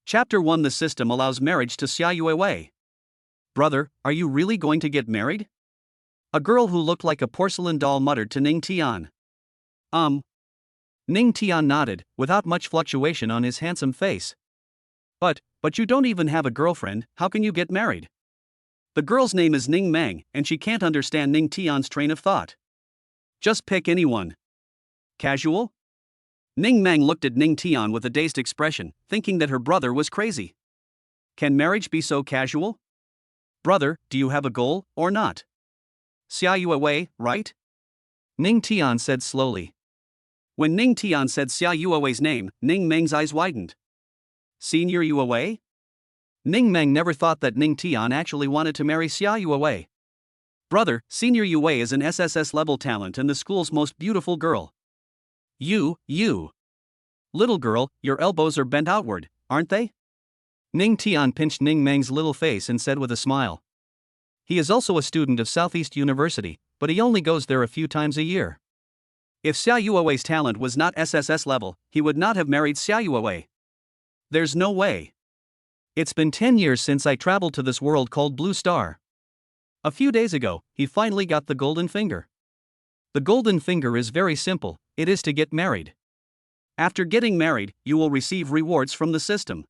Chapter 1 The system allows marriage to Xia Yuewei. Brother, are you really going to get married? A girl who looked like a porcelain doll muttered to Ning Tian. Ning Tian nodded, without much fluctuation on his handsome face. But you don't even have a girlfriend, how can you get married? The girl's name is Ning Meng, and she can't understand Ning Tian's train of thought. Just pick anyone. Casual? Ning Meng looked at Ning Tian with a dazed expression, thinking that her brother was crazy. Can marriage be so casual? Brother, do you have a goal, or not? Xia Yuewei, right? Ning Tian said slowly. When Ning Tian said Xia Yuewei's name, Ning Meng's eyes widened. Senior Yuewei? Ning Meng never thought that Ning Tian actually wanted to marry Xia Yuewei. Brother, Senior Yuewei is an SSS-level talent and the school's most beautiful girl. You. Little girl, your elbows are bent outward, aren't they? Ning Tian pinched Ning Meng's little face and said with a smile. He is also a student of Southeast University, but he only goes there a few times a year. If Xia Yuewei's talent was not SSS level, he would not have married Xia Yuewei. There's no way. It's been 10 years since I traveled to this world called Blue Star. A few days ago, he finally got the golden finger. The golden finger is very simple, it is to get married. After getting married, you will receive rewards from the system.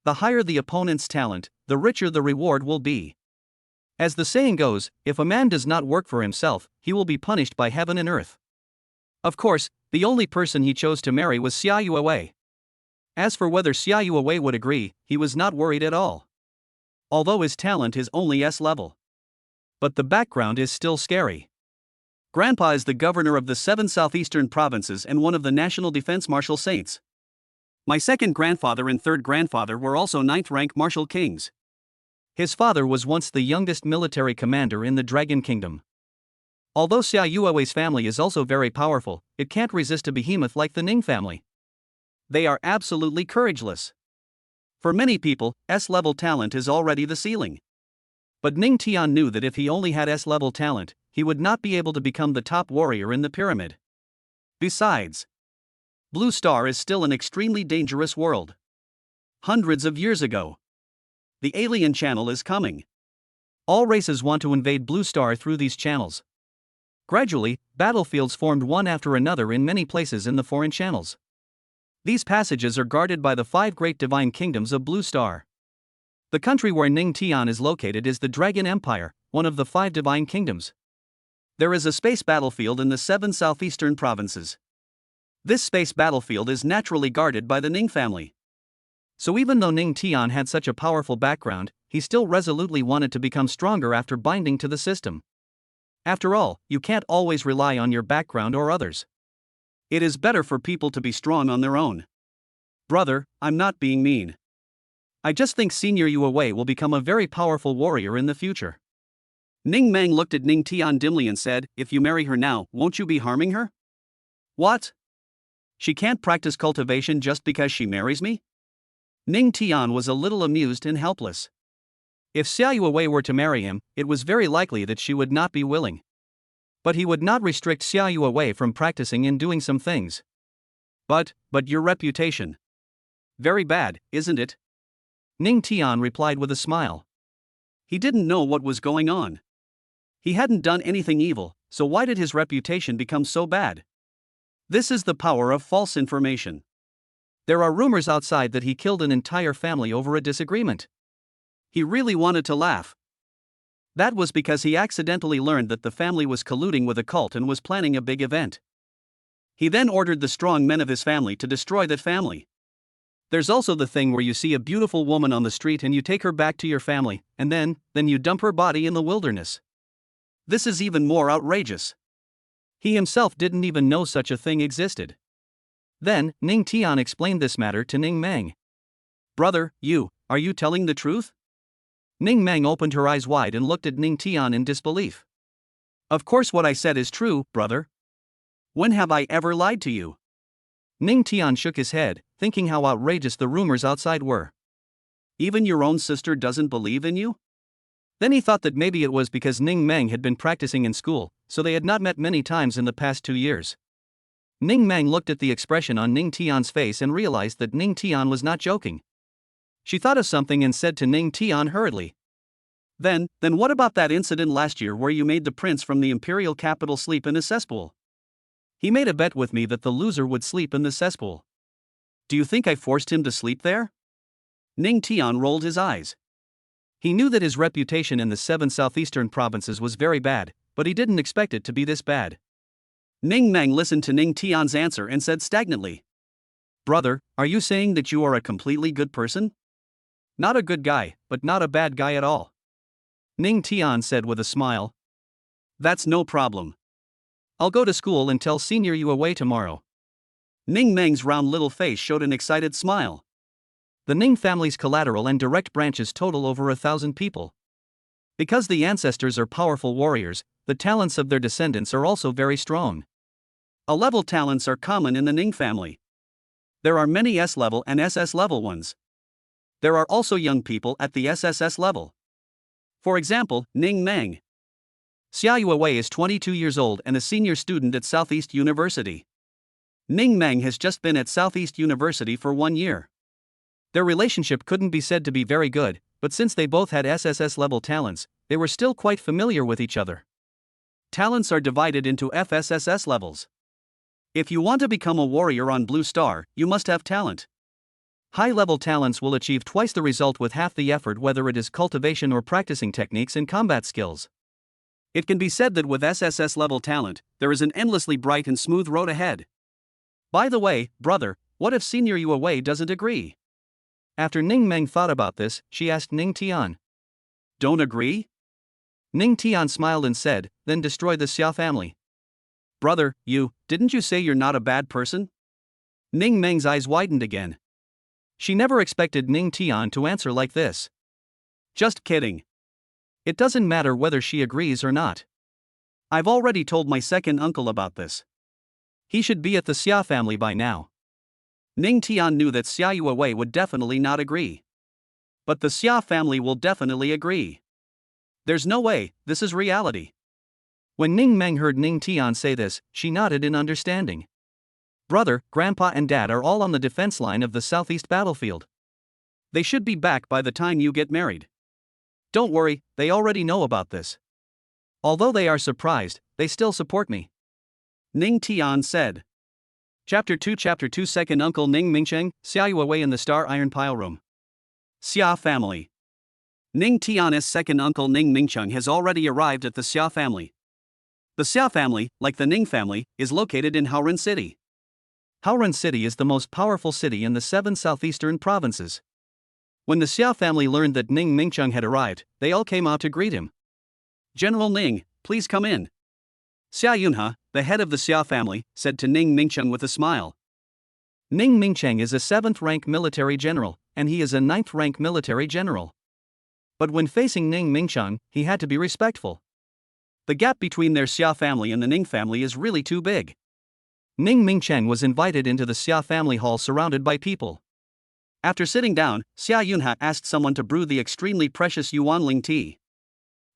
The higher the opponent's talent, the richer the reward will be. As the saying goes, if a man does not work for himself, he will be punished by heaven and earth. Of course, the only person he chose to marry was Xia Yuewei. As for whether Xia Yuewei would agree, he was not worried at all. Although his talent is only S-level. But the background is still scary. Grandpa is the governor of the 7 southeastern provinces and one of the National Defense Martial Saints. My second grandfather and third grandfather were also 9th-rank martial kings. His father was once the youngest military commander in the Dragon Kingdom. Although Xia Yuewei's family is also very powerful, it can't resist a behemoth like the Ning family. They are absolutely courageless. For many people, S-level talent is already the ceiling. But Ning Tian knew that if he only had S-level talent, he would not be able to become the top warrior in the pyramid. Besides, Blue Star is still an extremely dangerous world. Hundreds of years ago, the alien channel is coming. All races want to invade Blue Star through these channels. Gradually, battlefields formed one after another in many places in the foreign channels. These passages are guarded by the 5 great divine kingdoms of Blue Star. The country where Ning Tian is located is the Dragon Empire, one of the 5 divine kingdoms. There is a space battlefield in the 7 southeastern provinces. This space battlefield is naturally guarded by the Ning family. So even though Ning Tian had such a powerful background, he still resolutely wanted to become stronger after binding to the system. After all, you can't always rely on your background or others. It is better for people to be strong on their own. Brother, I'm not being mean. I just think Senior Yuewei will become a very powerful warrior in the future. Ning Meng looked at Ning Tian dimly and said, if you marry her now, won't you be harming her? What? She can't practice cultivation just because she marries me? Ning Tian was a little amused and helpless. If Xia Yuewei were to marry him, it was very likely that she would not be willing. But he would not restrict Xia Yuewei from practicing and doing some things. But your reputation. Very bad, isn't it? Ning Tian replied with a smile. He didn't know what was going on. He hadn't done anything evil, so why did his reputation become so bad? This is the power of false information. There are rumors outside that he killed an entire family over a disagreement. He really wanted to laugh. That was because he accidentally learned that the family was colluding with a cult and was planning a big event. He then ordered the strong men of his family to destroy that family. There's also the thing where you see a beautiful woman on the street and you take her back to your family, and then you dump her body in the wilderness. This is even more outrageous. He himself didn't even know such a thing existed. Then, Ning Tian explained this matter to Ning Meng. Brother, are you telling the truth? Ning Meng opened her eyes wide and looked at Ning Tian in disbelief. Of course what I said is true, brother. When have I ever lied to you? Ning Tian shook his head, thinking how outrageous the rumors outside were. Even your own sister doesn't believe in you? Then he thought that maybe it was because Ning Meng had been practicing in school, so they had not met many times in the past 2 years. Ning Meng looked at the expression on Ning Tian's face and realized that Ning Tian was not joking. She thought of something and said to Ning Tian hurriedly. Then what about that incident last year where you made the prince from the imperial capital sleep in a cesspool? He made a bet with me that the loser would sleep in the cesspool. Do you think I forced him to sleep there? Ning Tian rolled his eyes. He knew that his reputation in the 7 southeastern provinces was very bad, but he didn't expect it to be this bad. Ning Meng listened to Ning Tian's answer and said stagnantly, Brother, are you saying that you are a completely good person? Not a good guy, but not a bad guy at all. Ning Tian said with a smile. That's no problem. I'll go to school and tell Senior Yu away tomorrow. Ning Meng's round little face showed an excited smile. The Ning family's collateral and direct branches total over 1,000 people. Because the ancestors are powerful warriors, the talents of their descendants are also very strong. A-level talents are common in the Ning family. There are many S-level and SS-level ones. There are also young people at the SSS level. For example, Ning Meng. Xiaoyu Wei is 22 years old and a senior student at Southeast University. Ning Meng has just been at Southeast University for 1 year. Their relationship couldn't be said to be very good, but since they both had SSS-level talents, they were still quite familiar with each other. Talents are divided into FSSS levels. If you want to become a warrior on Blue Star, you must have talent. High-level talents will achieve twice the result with half the effort, whether it is cultivation or practicing techniques and combat skills. It can be said that with SSS-level talent, there is an endlessly bright and smooth road ahead. By the way, brother, what if Senior Yu Wei doesn't agree? After Ning Meng thought about this, she asked Ning Tian. Don't agree? Ning Tian smiled and said, then destroy the Xia family. Brother, didn't you say you're not a bad person? Ning Meng's eyes widened again. She never expected Ning Tian to answer like this. Just kidding. It doesn't matter whether she agrees or not. I've already told my second uncle about this. He should be at the Xia family by now. Ning Tian knew that Xiaoyu Wei would definitely not agree. But the Xia family will definitely agree. There's no way, this is reality. When Ning Meng heard Ning Tian say this, she nodded in understanding. Brother, Grandpa and Dad are all on the defense line of the southeast battlefield. They should be back by the time you get married. Don't worry, they already know about this. Although they are surprised, they still support me. Ning Tian said. Chapter 2 Second Uncle Ning Mingcheng, Xiaoyu Wei in the Star Iron Pile Room. Xia family. Ning Tian's second uncle Ning Mingcheng has already arrived at the Xia family. The Xia family, like the Ning family, is located in Haoren City. Haoren City is the most powerful city in the 7 southeastern provinces. When the Xia family learned that Ning Mingcheng had arrived, they all came out to greet him. General Ning, please come in. Xia Yunhe, the head of the Xia family, said to Ning Mingcheng with a smile. Ning Mingcheng is a 7th-rank military general, and he is a 9th-rank military general. But when facing Ning Mingcheng, he had to be respectful. The gap between their Xia family and the Ning family is really too big. Ning Mingcheng was invited into the Xia family hall surrounded by people. After sitting down, Xia Yunhe asked someone to brew the extremely precious Yuanling tea.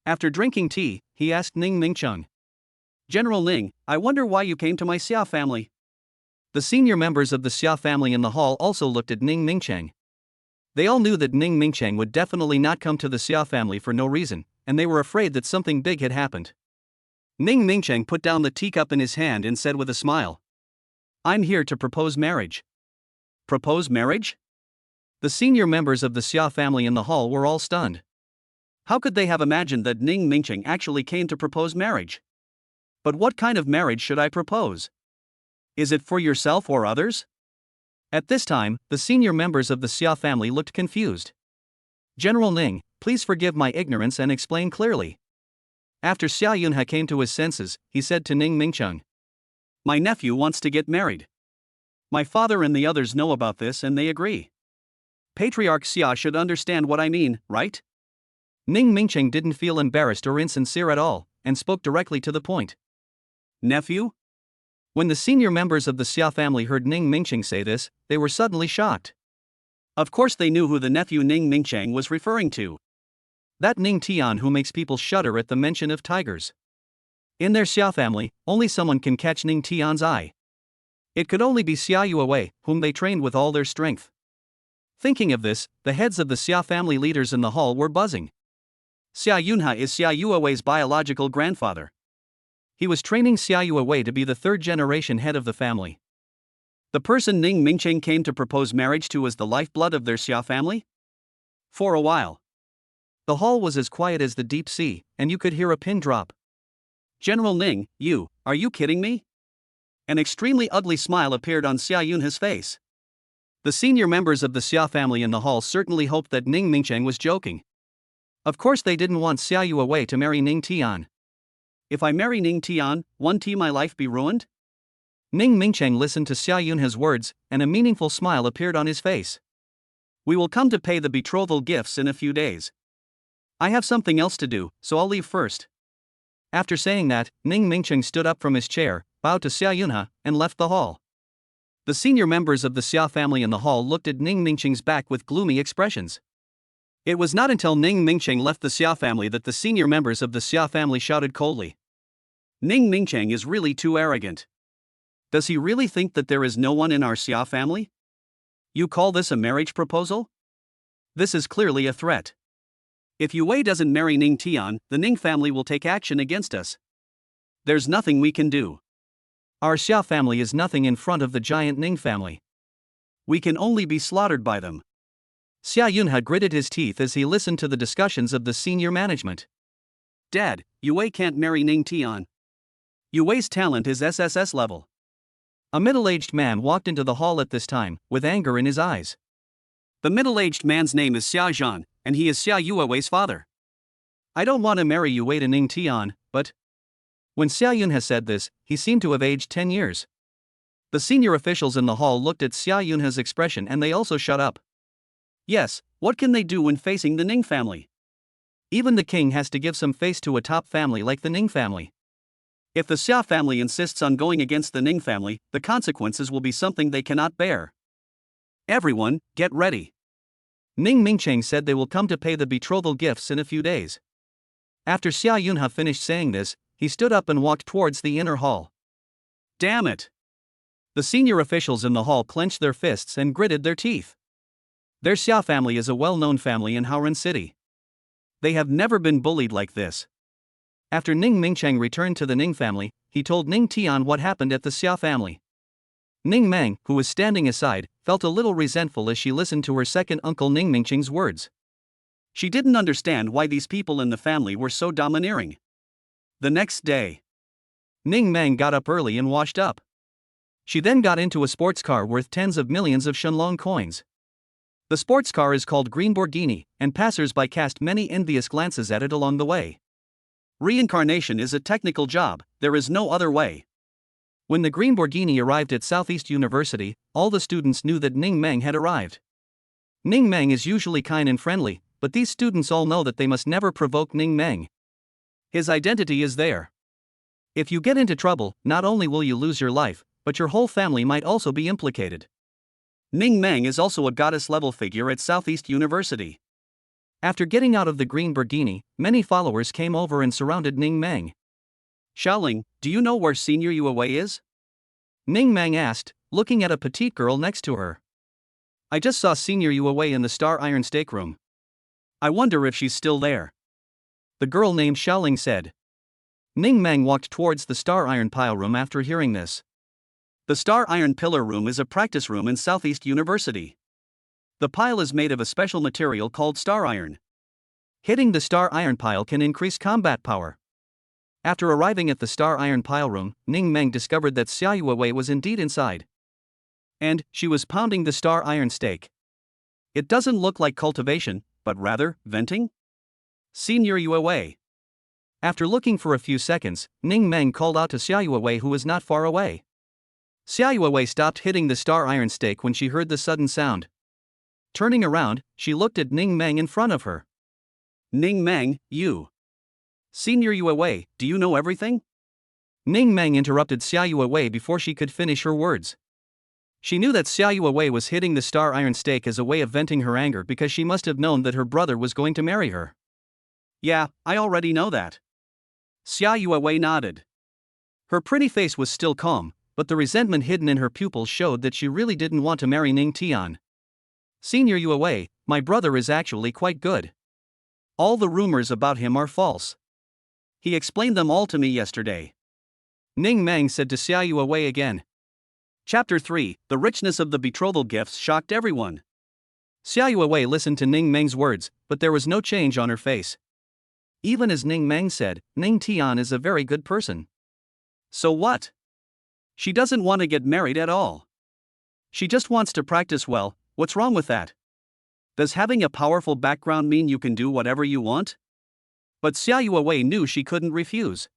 After drinking tea, he asked Ning Mingcheng. General Ning, I wonder why you came to my Xia family. The senior members of the Xia family in the hall also looked at Ning Mingcheng. They all knew that Ning Mingcheng would definitely not come to the Xia family for no reason, and they were afraid that something big had happened. Ning Mingcheng put down the teacup in his hand and said with a smile. I'm here to propose marriage. Propose marriage? The senior members of the Xia family in the hall were all stunned. How could they have imagined that Ning Mingcheng actually came to propose marriage? But what kind of marriage should I propose? Is it for yourself or others? At this time, the senior members of the Xia family looked confused. General Ning, please forgive my ignorance and explain clearly. After Xia Yunhe came to his senses, he said to Ning Mingcheng. My nephew wants to get married. My father and the others know about this and they agree. Patriarch Xia should understand what I mean, right? Ning Mingcheng didn't feel embarrassed or insincere at all, and spoke directly to the point. Nephew? When the senior members of the Xia family heard Ning Mingcheng say this, they were suddenly shocked. Of course they knew who the nephew Ning Mingcheng was referring to. That Ning Tian who makes people shudder at the mention of tigers. In their Xia family, only someone can catch Ning Tian's eye. It could only be Xiaoyu Wei, whom they trained with all their strength. Thinking of this, the heads of the Xia family leaders in the hall were buzzing. Xia Yunha is Xia Yuewei's biological grandfather. He was training Xia Yuewei to be the third-generation head of the family. The person Ning Mingcheng came to propose marriage to was the lifeblood of their Xia family? For a while, the hall was as quiet as the deep sea, and you could hear a pin drop. General Ning, are you kidding me? An extremely ugly smile appeared on Xia Yunha's face. The senior members of the Xia family in the hall certainly hoped that Ning Mingcheng was joking. Of course they didn't want Xia Yuewei to marry Ning Tian. If I marry Ning Tian, won't my life be ruined? Ning Mingcheng listened to Xia Yunha's words, and a meaningful smile appeared on his face. We will come to pay the betrothal gifts in a few days. I have something else to do, so I'll leave first. After saying that, Ning Mingcheng stood up from his chair, bowed to Xia Yunha, and left the hall. The senior members of the Xia family in the hall looked at Ning Mingcheng's back with gloomy expressions. It was not until Ning Mingcheng left the Xia family that the senior members of the Xia family shouted coldly. Ning Mingcheng is really too arrogant. Does he really think that there is no one in our Xia family? You call this a marriage proposal? This is clearly a threat. If Yuewei doesn't marry Ning Tian, the Ning family will take action against us. There's nothing we can do. Our Xia family is nothing in front of the giant Ning family. We can only be slaughtered by them. Xia Yunha gritted his teeth as he listened to the discussions of the senior management. Dad, Yuewei can't marry Ning Tian. Yuewei's talent is SSS-level. A middle-aged man walked into the hall at this time, with anger in his eyes. The middle-aged man's name is Xia Zhan, and he is Xia Yuewei's father. I don't want to marry Yuewei to Ning Tian, but... When Xia Yunha said this, he seemed to have aged 10 years. The senior officials in the hall looked at Xia Yunha's expression and they also shut up. Yes, what can they do when facing the Ning family? Even the king has to give some face to a top family like the Ning family. If the Xia family insists on going against the Ning family, the consequences will be something they cannot bear. Everyone, get ready. Ning Mingcheng said they will come to pay the betrothal gifts in a few days. After Xia Yunha finished saying this, he stood up and walked towards the inner hall. Damn it! The senior officials in the hall clenched their fists and gritted their teeth. Their Xia family is a well-known family in Haoren City. They have never been bullied like this. After Ning Mingcheng returned to the Ning family, he told Ning Tian what happened at the Xia family. Ning Mang, who was standing aside, felt a little resentful as she listened to her second uncle Ning Mingcheng's words. She didn't understand why these people in the family were so domineering. The next day, Ning Mang got up early and washed up. She then got into a sports car worth tens of millions of Shenlong coins. The sports car is called Green Borghini, and passers-by cast many envious glances at it along the way. Reincarnation is a technical job, there is no other way. When the Green Borghini arrived at Southeast University, all the students knew that Ning Mang had arrived. Ning Mang is usually kind and friendly, but these students all know that they must never provoke Ning Mang. His identity is there. If you get into trouble, not only will you lose your life, but your whole family might also be implicated. Ning Mang is also a goddess-level figure at Southeast University. After getting out of the Green Borghini, many followers came over and surrounded Ning Mang. Xiaoling, do you know where Senior Yuewei is? Ning Mang asked, looking at a petite girl next to her. I just saw Senior Yuewei in the Star Iron Stake room. I wonder if she's still there. The girl named Xiaoling said. Ning Mang walked towards the Star Iron Pile room after hearing this. The Star Iron Pillar room is a practice room in Southeast University. The pile is made of a special material called Star Iron. Hitting the Star Iron Pile can increase combat power. After arriving at the Star Iron Pile room, Ning Mang discovered that Xia Yuewei was indeed inside. And she was pounding the Star Iron stake. It doesn't look like cultivation, but rather, venting? Senior Yuewei. After looking for a few seconds, Ning Mang called out to Xia Yuewei, who was not far away. Xia Yuewei stopped hitting the Star Iron stake when she heard the sudden sound. Turning around, she looked at Ning Mang in front of her. Ning Mang, you. Senior Yuewei, do you know everything? Ning Mang interrupted Xia Yuewei before she could finish her words. She knew that Xia Yuewei was hitting the Star Iron stake as a way of venting her anger because she must have known that her brother was going to marry her. Yeah, I already know that. Xia Yuewei nodded. Her pretty face was still calm, but the resentment hidden in her pupils showed that she really didn't want to marry Ning Tian. Senior Yue, my brother is actually quite good. All the rumors about him are false. He explained them all to me yesterday. Ning Meng said to Xia Yue again. Chapter 3, The richness of the betrothal gifts shocked everyone. Xia Yue listened to Ning Meng's words, but there was no change on her face. Even as Ning Meng said, Ning Tian is a very good person. So what? She doesn't want to get married at all. She just wants to practice well. What's wrong with that? Does having a powerful background mean you can do whatever you want? But Xia Yue knew she couldn't refuse.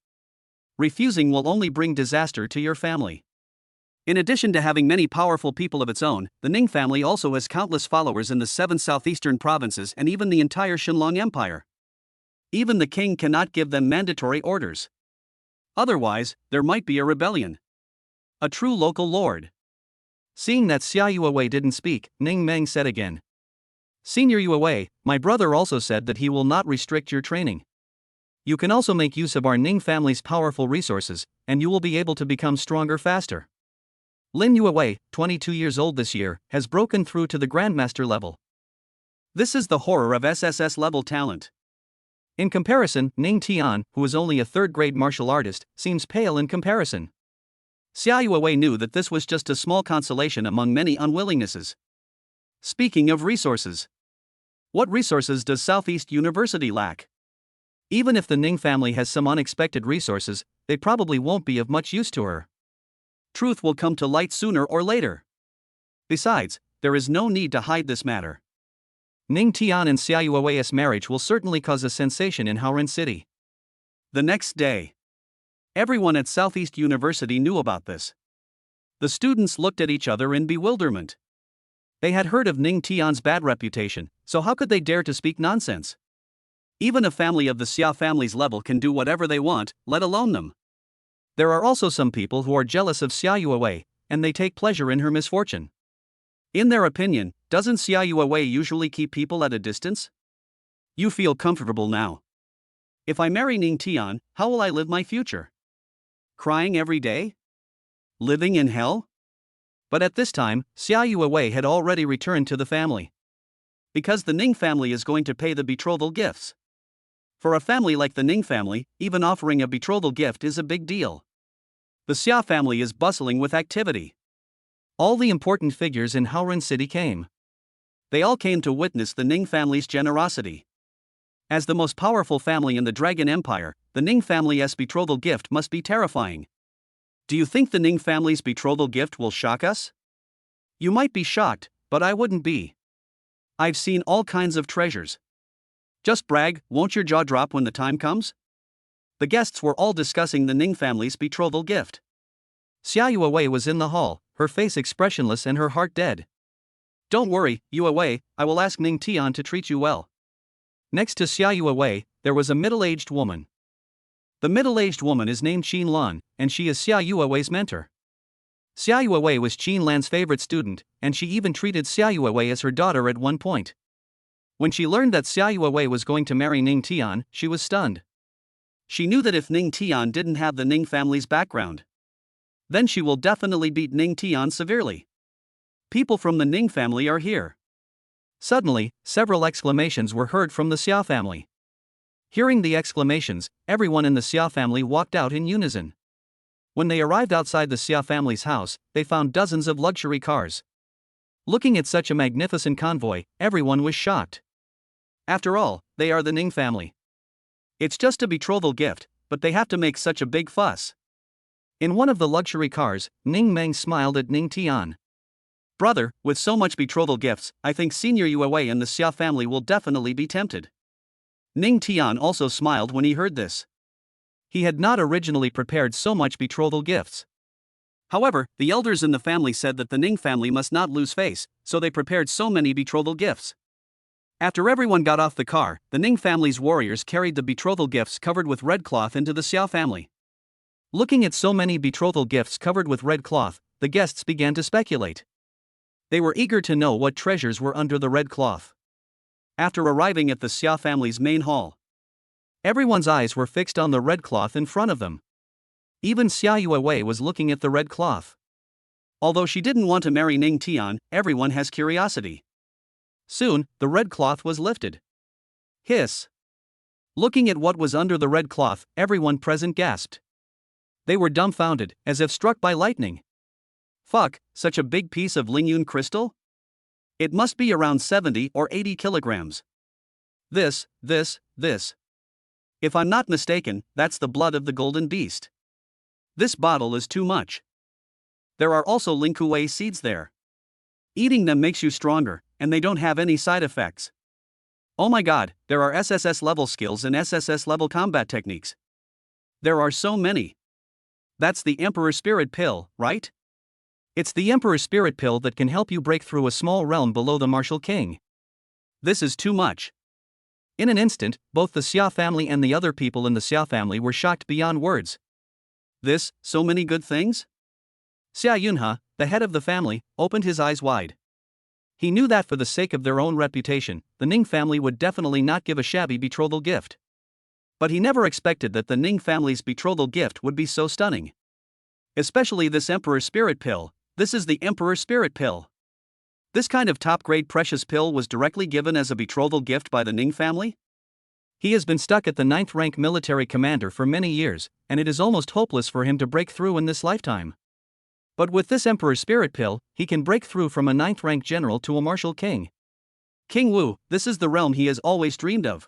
Refusing will only bring disaster to your family. In addition to having many powerful people of its own, the Ning family also has countless followers in the 7 southeastern provinces and even the entire Xinlong Empire. Even the king cannot give them mandatory orders. Otherwise, there might be a rebellion. A true local lord. Seeing that Xia Yue didn't speak, Ning Meng said again. Senior Yue, my brother also said that he will not restrict your training. You can also make use of our Ning family's powerful resources, and you will be able to become stronger faster. Lin Yue, 22 years old this year, has broken through to the Grandmaster level. This is the horror of SSS-level talent. In comparison, Ning Tian, who is only a third-grade martial artist, seems pale in comparison. Xia Yue knew that this was just a small consolation among many unwillingnesses. Speaking of resources. What resources does Southeast University lack? Even if the Ning family has some unexpected resources, they probably won't be of much use to her. Truth will come to light sooner or later. Besides, there is no need to hide this matter. Ning Tian and Xia Yue's marriage will certainly cause a sensation in Haoren City. The next day. Everyone at Southeast University knew about this. The students looked at each other in bewilderment. They had heard of Ning Tian's bad reputation, so how could they dare to speak nonsense? Even a family of the Xia family's level can do whatever they want, let alone them. There are also some people who are jealous of Xia Yue, and they take pleasure in her misfortune. In their opinion, doesn't Xia Yue usually keep people at a distance? You feel comfortable now. If I marry Ning Tian, how will I live my future? Crying every day? Living in hell? But at this time, Xia Yue had already returned to the family. Because the Ning family is going to pay the betrothal gifts. For a family like the Ning family, even offering a betrothal gift is a big deal. The Xia family is bustling with activity. All the important figures in Haoren City came. They all came to witness the Ning family's generosity. As the most powerful family in the Dragon Empire, the Ning family's betrothal gift must be terrifying. Do you think the Ning family's betrothal gift will shock us? You might be shocked, but I wouldn't be. I've seen all kinds of treasures. Just brag, won't your jaw drop when the time comes? The guests were all discussing the Ning family's betrothal gift. Xia Yue was in the hall, her face expressionless and her heart dead. Don't worry, Yue, I will ask Ning Tian to treat you well. Next to Xia Yue, there was a middle-aged woman. The middle-aged woman is named Qin Lan, and she is Xia Yue's mentor. Xia Yue was Qin Lan's favorite student, and she even treated Xia Yue as her daughter at one point. When she learned that Xia Yue was going to marry Ning Tian, she was stunned. She knew that if Ning Tian didn't have the Ning family's background, then she will definitely beat Ning Tian severely. People from the Ning family are here. Suddenly, several exclamations were heard from the Xia family. Hearing the exclamations, everyone in the Xia family walked out in unison. When they arrived outside the Xia family's house, they found dozens of luxury cars. Looking at such a magnificent convoy, everyone was shocked. After all, they are the Ning family. It's just a betrothal gift, but they have to make such a big fuss. In one of the luxury cars, Ning Meng smiled at Ning Tian. Brother, with so much betrothal gifts, I think Senior Yue and the Xia family will definitely be tempted. Ning Tian also smiled when he heard this. He had not originally prepared so much betrothal gifts. However, the elders in the family said that the Ning family must not lose face, so they prepared so many betrothal gifts. After everyone got off the car, the Ning family's warriors carried the betrothal gifts covered with red cloth into the Xia family. Looking at so many betrothal gifts covered with red cloth, the guests began to speculate. They were eager to know what treasures were under the red cloth. After arriving at the Xia family's main hall, everyone's eyes were fixed on the red cloth in front of them. Even Xia Yue was looking at the red cloth. Although she didn't want to marry Ning Tian, everyone has curiosity. Soon, the red cloth was lifted. Hiss. Looking at what was under the red cloth, everyone present gasped. They were dumbfounded, as if struck by lightning. Fuck, such a big piece of Lingyun crystal? It must be around 70 or 80 kilograms. This. If I'm not mistaken, that's the blood of the golden beast. This bottle is too much. There are also lingkue seeds there. Eating them makes you stronger, and they don't have any side effects. Oh my god, there are SSS-level skills and SSS-level combat techniques. There are so many. That's the Emperor Spirit Pill, right? It's the Emperor Spirit Pill that can help you break through a small realm below the Martial King. This is too much. In an instant, both the Xia family and the other people in the Xia family were shocked beyond words. This, so many good things? Xia Yunhe, the head of the family, opened his eyes wide. He knew that for the sake of their own reputation, the Ning family would definitely not give a shabby betrothal gift. But he never expected that the Ning family's betrothal gift would be so stunning. Especially this Emperor Spirit Pill. This is the Emperor Spirit Pill. This kind of top-grade precious pill was directly given as a betrothal gift by the Ning family? He has been stuck at the 9th rank military commander for many years, and it is almost hopeless for him to break through in this lifetime. But with this Emperor Spirit Pill, he can break through from a 9th rank general to a martial king. King Wu, this is the realm he has always dreamed of.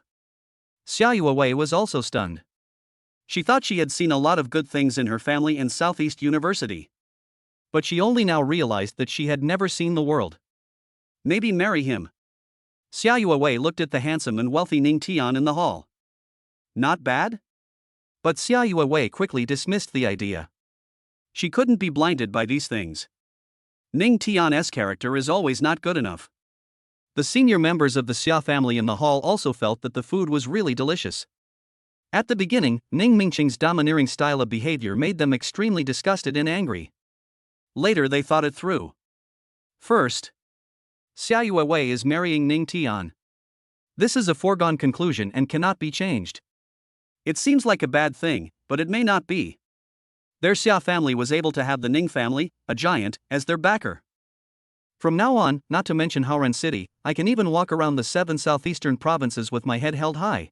Xia Yuewei was also stunned. She thought she had seen a lot of good things in her family in Southeast University. But she only now realized that she had never seen the world. Maybe marry him. Xia Yuewei looked at the handsome and wealthy Ning Tian in the hall. Not bad? But Xia Yuewei quickly dismissed the idea. She couldn't be blinded by these things. Ning Tian's character is always not good enough. The senior members of the Xia family in the hall also felt that the food was really delicious. At the beginning, Ning Mingqing's domineering style of behavior made them extremely disgusted and angry. Later they thought it through. First, Xia Yuewei is marrying Ning Tian. This is a foregone conclusion and cannot be changed. It seems like a bad thing, but it may not be. Their Xia family was able to have the Ning family, a giant, as their backer. From now on, not to mention Haoren City, I can even walk around the 7 southeastern provinces with my head held high.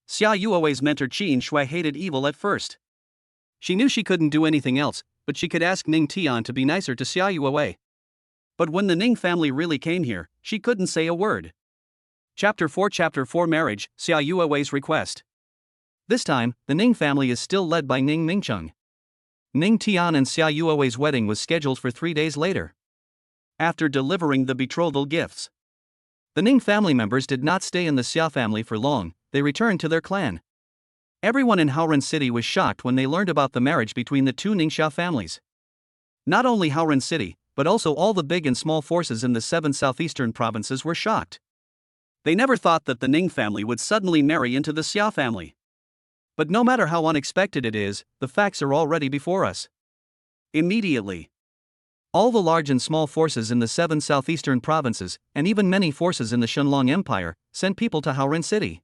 Xia Yuewei's mentor Qin Shui hated evil at first. She knew she couldn't do anything else, but she could ask Ning Tian to be nicer to Xia Yuewei. But when the Ning family really came here, she couldn't say a word. Chapter 4 Marriage, Xia Yuewei's request. This time, the Ning family is still led by Ning Mingcheng. Ning Tian and Xia Yuewei's wedding was scheduled for 3 days later. After delivering the betrothal gifts, the Ning family members did not stay in the Xia family for long, they returned to their clan. Everyone in Haoren City was shocked when they learned about the marriage between the two Ningxia families. Not only Haoren City, but also all the big and small forces in the 7 southeastern provinces were shocked. They never thought that the Ning family would suddenly marry into the Xia family. But no matter how unexpected it is, the facts are already before us. Immediately, all the large and small forces in the 7 southeastern provinces, and even many forces in the Shenlong Empire, sent people to Haoren City.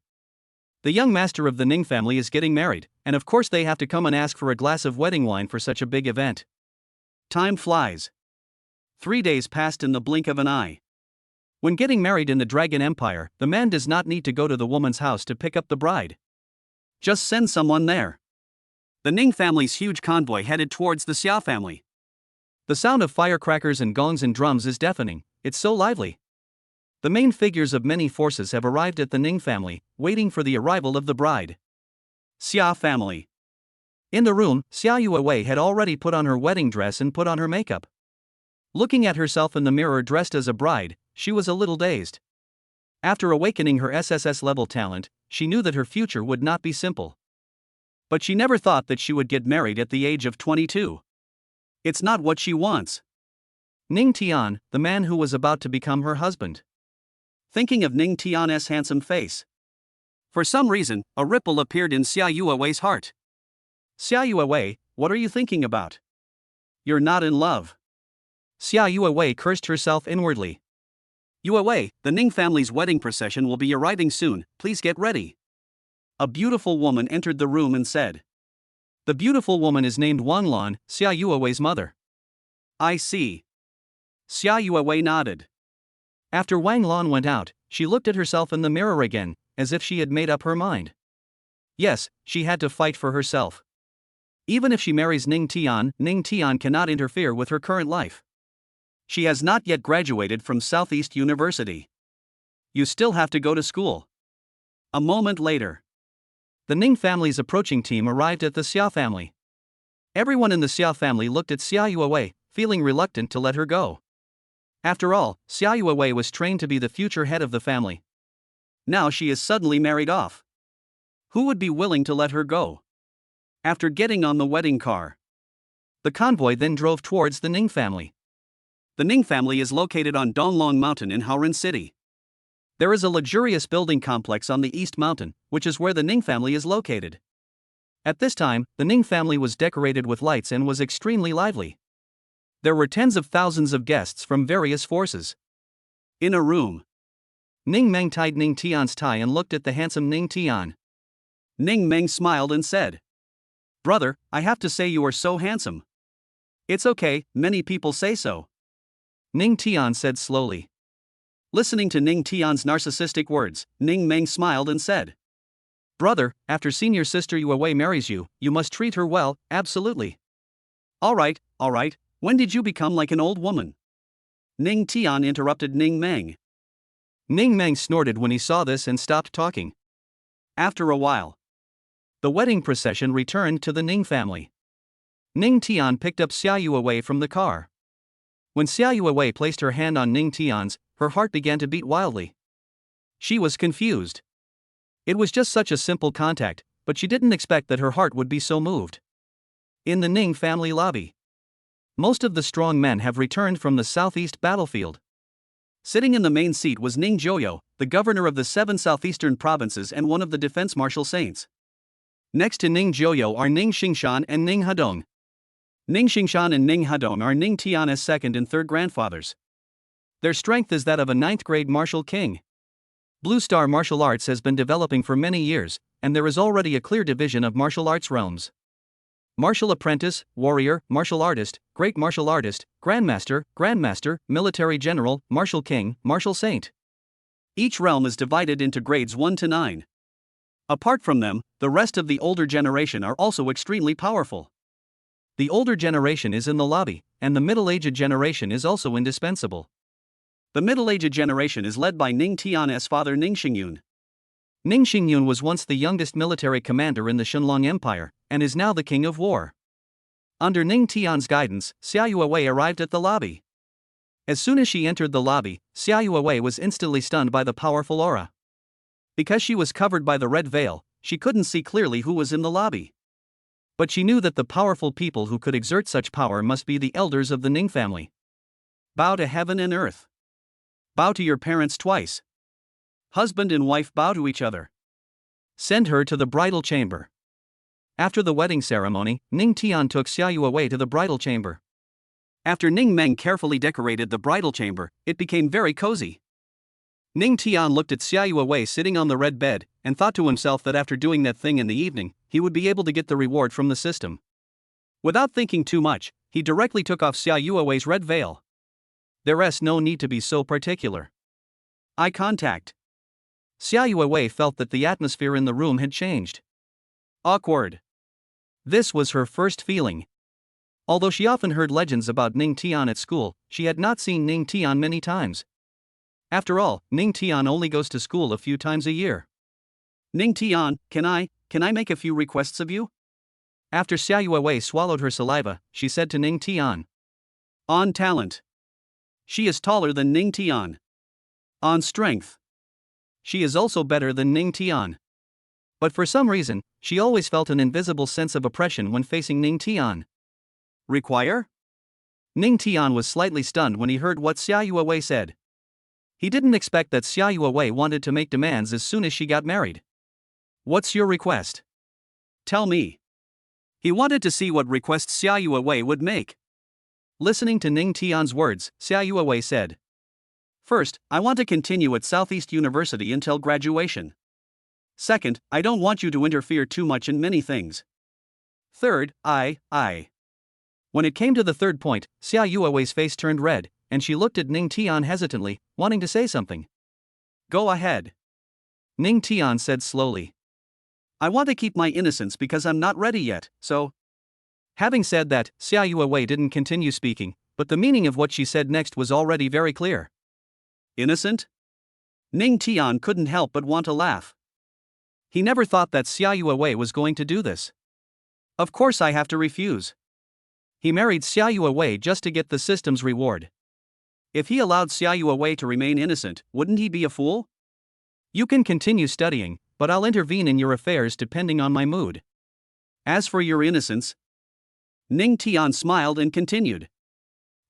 The young master of the Ning family is getting married, and of course they have to come and ask for a glass of wedding wine for such a big event. Time flies. 3 days passed in the blink of an eye. When getting married in the Dragon Empire, the man does not need to go to the woman's house to pick up the bride. Just send someone there. The Ning family's huge convoy headed towards the Xia family. The sound of firecrackers and gongs and drums is deafening, it's so lively. The main figures of many forces have arrived at the Ning family, waiting for the arrival of the bride. Xia family. In the room, Xia Yuewei had already put on her wedding dress and put on her makeup. Looking at herself in the mirror dressed as a bride, she was a little dazed. After awakening her SSS-level talent, she knew that her future would not be simple. But she never thought that she would get married at the age of 22. It's not what she wants. Ning Tian, the man who was about to become her husband. Thinking of Ning Tian's handsome face. For some reason, a ripple appeared in Xia Yuewei's heart. Xia Yuewei, what are you thinking about? You're not in love. Xia Yuewei cursed herself inwardly. Yuewei, the Ning family's wedding procession will be arriving soon, please get ready. A beautiful woman entered the room and said. The beautiful woman is named Wang Lan, Xia Yuewei's mother. I see. Xia Yuewei nodded. After Wang Lan went out, she looked at herself in the mirror again, as if she had made up her mind. Yes, she had to fight for herself. Even if she marries Ning Tian cannot interfere with her current life. She has not yet graduated from Southeast University. You still have to go to school. A moment later, the Ning family's approaching team arrived at the Xia family. Everyone in the Xia family looked at Xia Yuewei, feeling reluctant to let her go. After all, Xia Yuewei was trained to be the future head of the family. Now she is suddenly married off. Who would be willing to let her go? After getting on the wedding car, the convoy then drove towards the Ning family. The Ning family is located on Donglong Mountain in Haoren City. There is a luxurious building complex on the East Mountain, which is where the Ning family is located. At this time, the Ning family was decorated with lights and was extremely lively. There were tens of thousands of guests from various forces. In a room, Ning Meng tied Ning Tian's tie and looked at the handsome Ning Tian. Ning Meng smiled and said, "Brother, I have to say you are so handsome." "It's okay, many people say so," Ning Tian said slowly. Listening to Ning Tian's narcissistic words, Ning Meng smiled and said, "Brother, after senior sister Yuewei marries you, you must treat her well, absolutely." All right, when did you become like an old woman?" Ning Tian interrupted Ning Meng. Ning Meng snorted when he saw this and stopped talking. After a while, the wedding procession returned to the Ning family. Ning Tian picked up Xia Yuewei from the car. When Xia Yuewei placed her hand on Ning Tian's, her heart began to beat wildly. She was confused. It was just such a simple contact, but she didn't expect that her heart would be so moved. In the Ning family lobby, most of the strong men have returned from the southeast battlefield. Sitting in the main seat was Ning Joyo, the governor of the 7 southeastern provinces and one of the defense marshal saints. Next to Ning Joyo are Ning Xingshan and Ning Hadong. Ning Xingshan and Ning Hadong are Ning Tian's second and third grandfathers. Their strength is that of a 9th-grade martial king. Blue Star martial arts has been developing for many years, and there is already a clear division of martial arts realms. Martial apprentice, warrior, martial artist, great martial artist, grandmaster, military general, martial king, martial saint. Each realm is divided into grades 1 to 9. Apart from them, the rest of the older generation are also extremely powerful. The older generation is in the lobby, and the middle-aged generation is also indispensable. The middle-aged generation is led by Ning Tian's father Ning Xingyun. Ning Xingyun was once the youngest military commander in the Shenlong Empire, and is now the king of war. Under Ning Tian's guidance, Xia Yuewei arrived at the lobby. As soon as she entered the lobby, Xia Yuewei was instantly stunned by the powerful aura. Because she was covered by the red veil, she couldn't see clearly who was in the lobby. But she knew that the powerful people who could exert such power must be the elders of the Ning family. Bow to heaven and earth. Bow to your parents twice. Husband and wife bow to each other. Send her to the bridal chamber. After the wedding ceremony, Ning Tian took Xia Yuewei to the bridal chamber. After Ning Meng carefully decorated the bridal chamber, it became very cozy. Ning Tian looked at Xia Yuewei sitting on the red bed, and thought to himself that after doing that thing in the evening, he would be able to get the reward from the system. Without thinking too much, he directly took off Xia Yuewei's red veil. There's no need to be so particular. Eye contact. Xia Yuewei felt that the atmosphere in the room had changed. Awkward. This was her first feeling. Although she often heard legends about Ning Tian at school, she had not seen Ning Tian many times. After all, Ning Tian only goes to school a few times a year. Ning Tian, can I make a few requests of you? After Xia Yuewei swallowed her saliva, she said to Ning Tian. On talent. She is taller than Ning Tian. On strength. She is also better than Ning Tian. But for some reason, she always felt an invisible sense of oppression when facing Ning Tian. Require? Ning Tian was slightly stunned when he heard what Xia Yuewei said. He didn't expect that Xia Yuewei wanted to make demands as soon as she got married. What's your request? Tell me. He wanted to see what requests Xia Yuewei would make. Listening to Ning Tian's words, Xia Yuewei said. First, I want to continue at Southeast University until graduation. Second, I don't want you to interfere too much in many things. Third, I. When it came to the third point, Xia Yuewei's face turned red, and she looked at Ning Tian hesitantly, wanting to say something. Go ahead. Ning Tian said slowly. I want to keep my innocence because I'm not ready yet, so. Having said that, Xia Yuewei didn't continue speaking, but the meaning of what she said next was already very clear. Innocent? Ning Tian couldn't help but want to laugh. He never thought that Xia Yuewei was going to do this. Of course I have to refuse. He married Xia Yuewei just to get the system's reward. If he allowed Xia Yuewei to remain innocent, wouldn't he be a fool? You can continue studying, but I'll intervene in your affairs depending on my mood. As for your innocence, Ning Tian smiled and continued.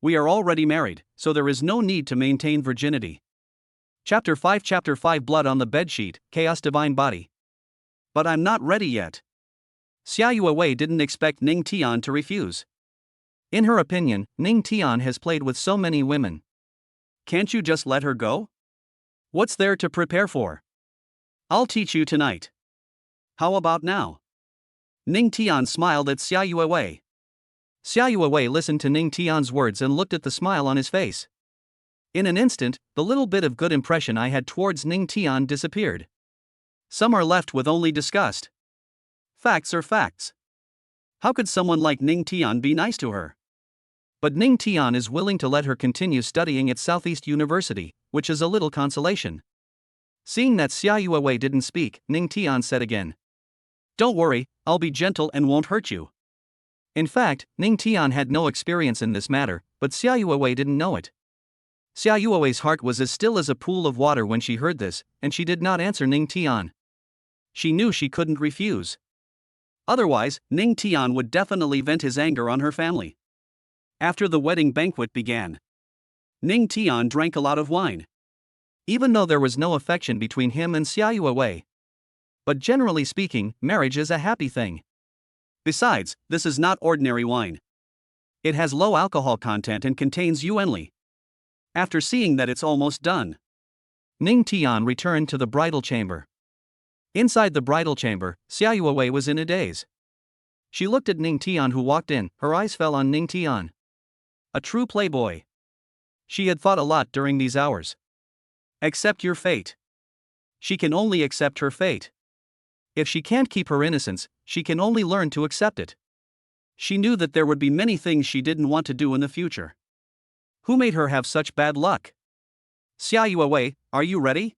We are already married, so there is no need to maintain virginity. Chapter 5 Blood on the Bedsheet, Chaos Divine Body. But I'm not ready yet. Xia Yuewei didn't expect Ning Tian to refuse. In her opinion, Ning Tian has played with so many women. Can't you just let her go? What's there to prepare for? I'll teach you tonight. How about now? Ning Tian smiled at Xia Yuewei. Xia Yuewei listened to Ning Tian's words and looked at the smile on his face. In an instant, the little bit of good impression I had towards Ning Tian disappeared. Some are left with only disgust. Facts are facts. How could someone like Ning Tian be nice to her? But Ning Tian is willing to let her continue studying at Southeast University, which is a little consolation. Seeing that Xia Yuewei didn't speak, Ning Tian said again. Don't worry, I'll be gentle and won't hurt you. In fact, Ning Tian had no experience in this matter, but Xia Yuewei didn't know it. Xia Yuewei's heart was as still as a pool of water when she heard this, and she did not answer Ning Tian. She knew she couldn't refuse. Otherwise, Ning Tian would definitely vent his anger on her family. After the wedding banquet began, Ning Tian drank a lot of wine. Even though there was no affection between him and Xia Yuewei. But generally speaking, marriage is a happy thing. Besides, this is not ordinary wine. It has low alcohol content and contains yuanli. After seeing that it's almost done, Ning Tian returned to the bridal chamber. Inside the bridal chamber, Xia Yuewei was in a daze. She looked at Ning Tian who walked in, her eyes fell on Ning Tian. A true playboy. She had thought a lot during these hours. Accept your fate. She can only accept her fate. If she can't keep her innocence, she can only learn to accept it. She knew that there would be many things she didn't want to do in the future. Who made her have such bad luck? Xia Yuewei, are you ready?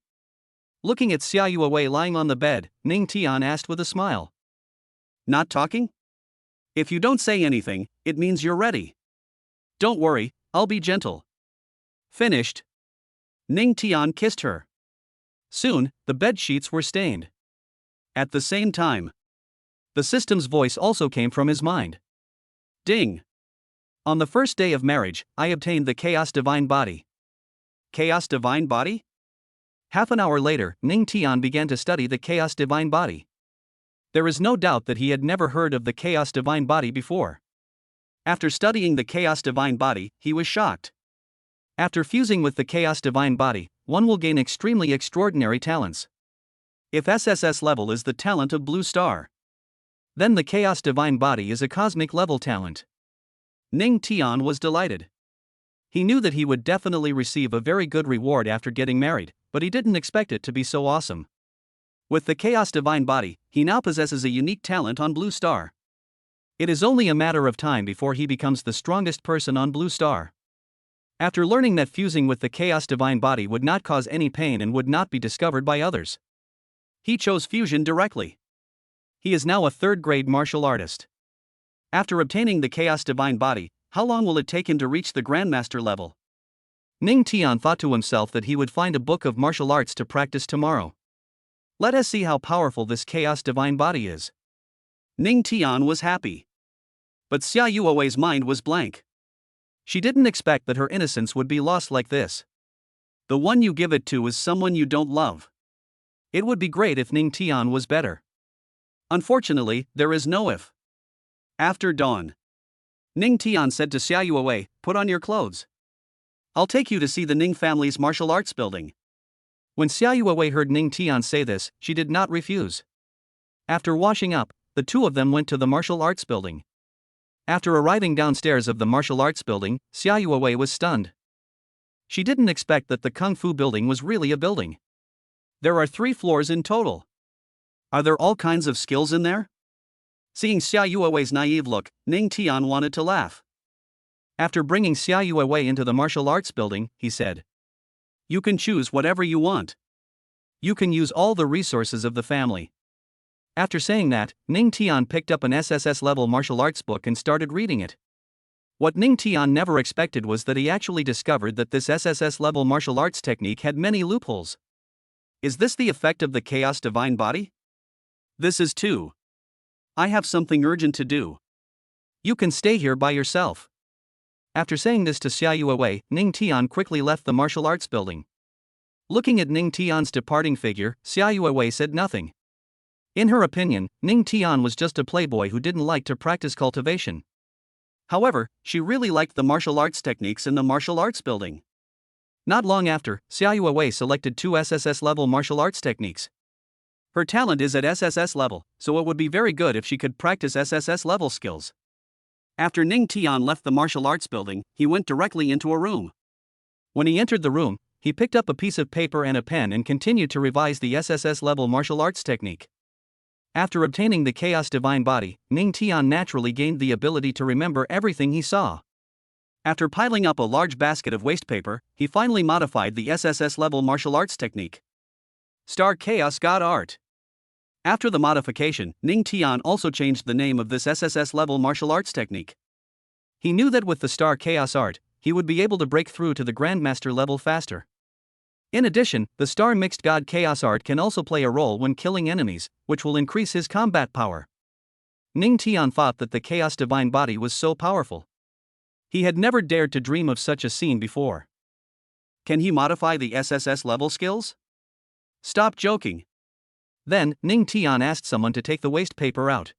Looking at Xia Yuewei lying on the bed, Ning Tian asked with a smile. Not talking? If you don't say anything, it means you're ready. Don't worry, I'll be gentle. Finished. Ning Tian kissed her. Soon, the bed sheets were stained. At the same time, the system's voice also came from his mind. Ding! On the first day of marriage, I obtained the Chaos Divine Body. Chaos Divine Body? Half an hour later, Ning Tian began to study the Chaos Divine Body. There is no doubt that he had never heard of the Chaos Divine Body before. After studying the Chaos Divine Body, he was shocked. After fusing with the Chaos Divine Body, one will gain extremely extraordinary talents. If SSS-level is the talent of Blue Star, then the Chaos Divine Body is a cosmic level talent. Ning Tian was delighted. He knew that he would definitely receive a very good reward after getting married, but he didn't expect it to be so awesome. With the Chaos Divine Body, he now possesses a unique talent on Blue Star. It is only a matter of time before he becomes the strongest person on Blue Star. After learning that fusing with the Chaos Divine Body would not cause any pain and would not be discovered by others, he chose fusion directly. He is now a third-grade martial artist. After obtaining the Chaos Divine Body, how long will it take him to reach the Grandmaster level? Ning Tian thought to himself that he would find a book of martial arts to practice tomorrow. Let us see how powerful this Chaos Divine Body is. Ning Tian was happy. But Xia Yuewei's mind was blank. She didn't expect that her innocence would be lost like this. The one you give it to is someone you don't love. It would be great if Ning Tian was better. Unfortunately, there is no if. After dawn, Ning Tian said to Xia Yuewei, put on your clothes. I'll take you to see the Ning family's martial arts building. When Xia Yuewei heard Ning Tian say this, she did not refuse. After washing up, the two of them went to the martial arts building. After arriving downstairs of the martial arts building, Xia Yuewei was stunned. She didn't expect that the Kung Fu building was really a building. There are 3 floors in total. Are there all kinds of skills in there? Seeing Xia Yuewei's naive look, Ning Tian wanted to laugh. After bringing Xia Yuewei into the martial arts building, he said, "You can choose whatever you want. You can use all the resources of the family." After saying that, Ning Tian picked up an SSS-level martial arts book and started reading it. What Ning Tian never expected was that he actually discovered that this SSS-level martial arts technique had many loopholes. Is this the effect of the Chaos Divine Body? This is too. I have something urgent to do. You can stay here by yourself. After saying this to Xia Yuewei, Ning Tian quickly left the martial arts building. Looking at Ning Tian's departing figure, Xia Yuewei said nothing. In her opinion, Ning Tian was just a playboy who didn't like to practice cultivation. However, she really liked the martial arts techniques in the martial arts building. Not long after, Xia Yuewei selected 2 SSS-level martial arts techniques. Her talent is at SSS level, so it would be very good if she could practice SSS level skills. After Ning Tian left the martial arts building, he went directly into a room. When he entered the room, he picked up a piece of paper and a pen and continued to revise the SSS level martial arts technique. After obtaining the Chaos Divine Body, Ning Tian naturally gained the ability to remember everything he saw. After piling up a large basket of waste paper, he finally modified the SSS-level martial arts technique. Star Chaos God Art. After the modification, Ning Tian also changed the name of this SSS-level martial arts technique. He knew that with the Star Chaos Art, he would be able to break through to the Grandmaster level faster. In addition, the Star Mixed God Chaos Art can also play a role when killing enemies, which will increase his combat power. Ning Tian thought that the Chaos Divine Body was so powerful. He had never dared to dream of such a scene before. Can he modify the SSS level skills? Stop joking. Then, Ning Tian asked someone to take the waste paper out.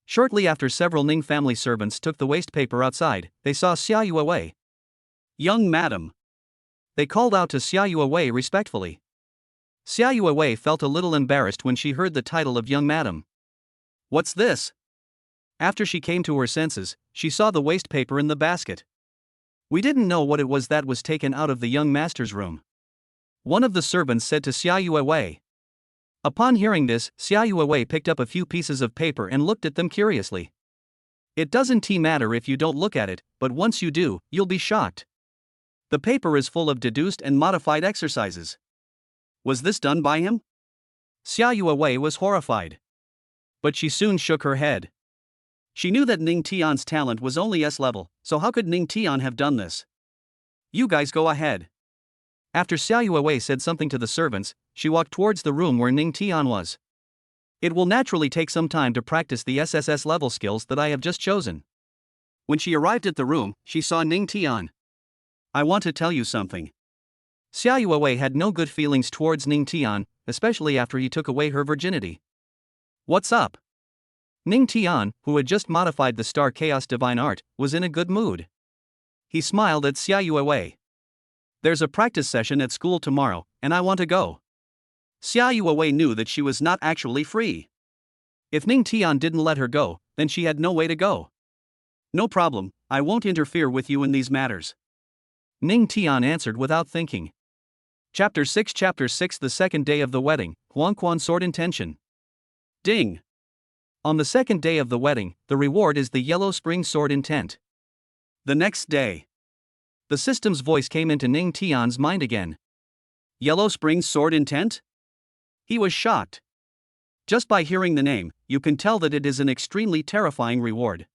Shortly after several Ning family servants took the waste paper outside, they saw Xia Yuewei. "Young madam." They called out to Xia Yuewei respectfully. Xia Yuewei felt a little embarrassed when she heard the title of young madam. What's this? After she came to her senses, she saw the waste paper in the basket. We didn't know what it was that was taken out of the young master's room. One of the servants said to Xia Yuewei. Upon hearing this, Xia Yuewei picked up a few pieces of paper and looked at them curiously. It doesn't matter if you don't look at it, but once you do, you'll be shocked. The paper is full of deduced and modified exercises. Was this done by him? Xia Yuewei was horrified. But she soon shook her head. She knew that Ning Tian's talent was only S-level, so how could Ning Tian have done this? You guys go ahead. After Xia Yuewei said something to the servants, she walked towards the room where Ning Tian was. It will naturally take some time to practice the SSS level skills that I have just chosen. When she arrived at the room, she saw Ning Tian. I want to tell you something. Xia Yuewei had no good feelings towards Ning Tian, especially after he took away her virginity. What's up? Ning Tian, who had just modified the Star Chaos Divine Art, was in a good mood. He smiled at Xia Yuewei. There's a practice session at school tomorrow, and I want to go. Xia Yuewei knew that she was not actually free. If Ning Tian didn't let her go, then she had no way to go. No problem, I won't interfere with you in these matters. Ning Tian answered without thinking. Chapter 6 The second day of the wedding, Huangquan Sword Intention. Ding! On the second day of the wedding, the reward is the Yellow Spring Sword Intent. The next day. The system's voice came into Ning Tian's mind again. Yellow Spring Sword Intent? He was shocked. Just by hearing the name, you can tell that it is an extremely terrifying reward.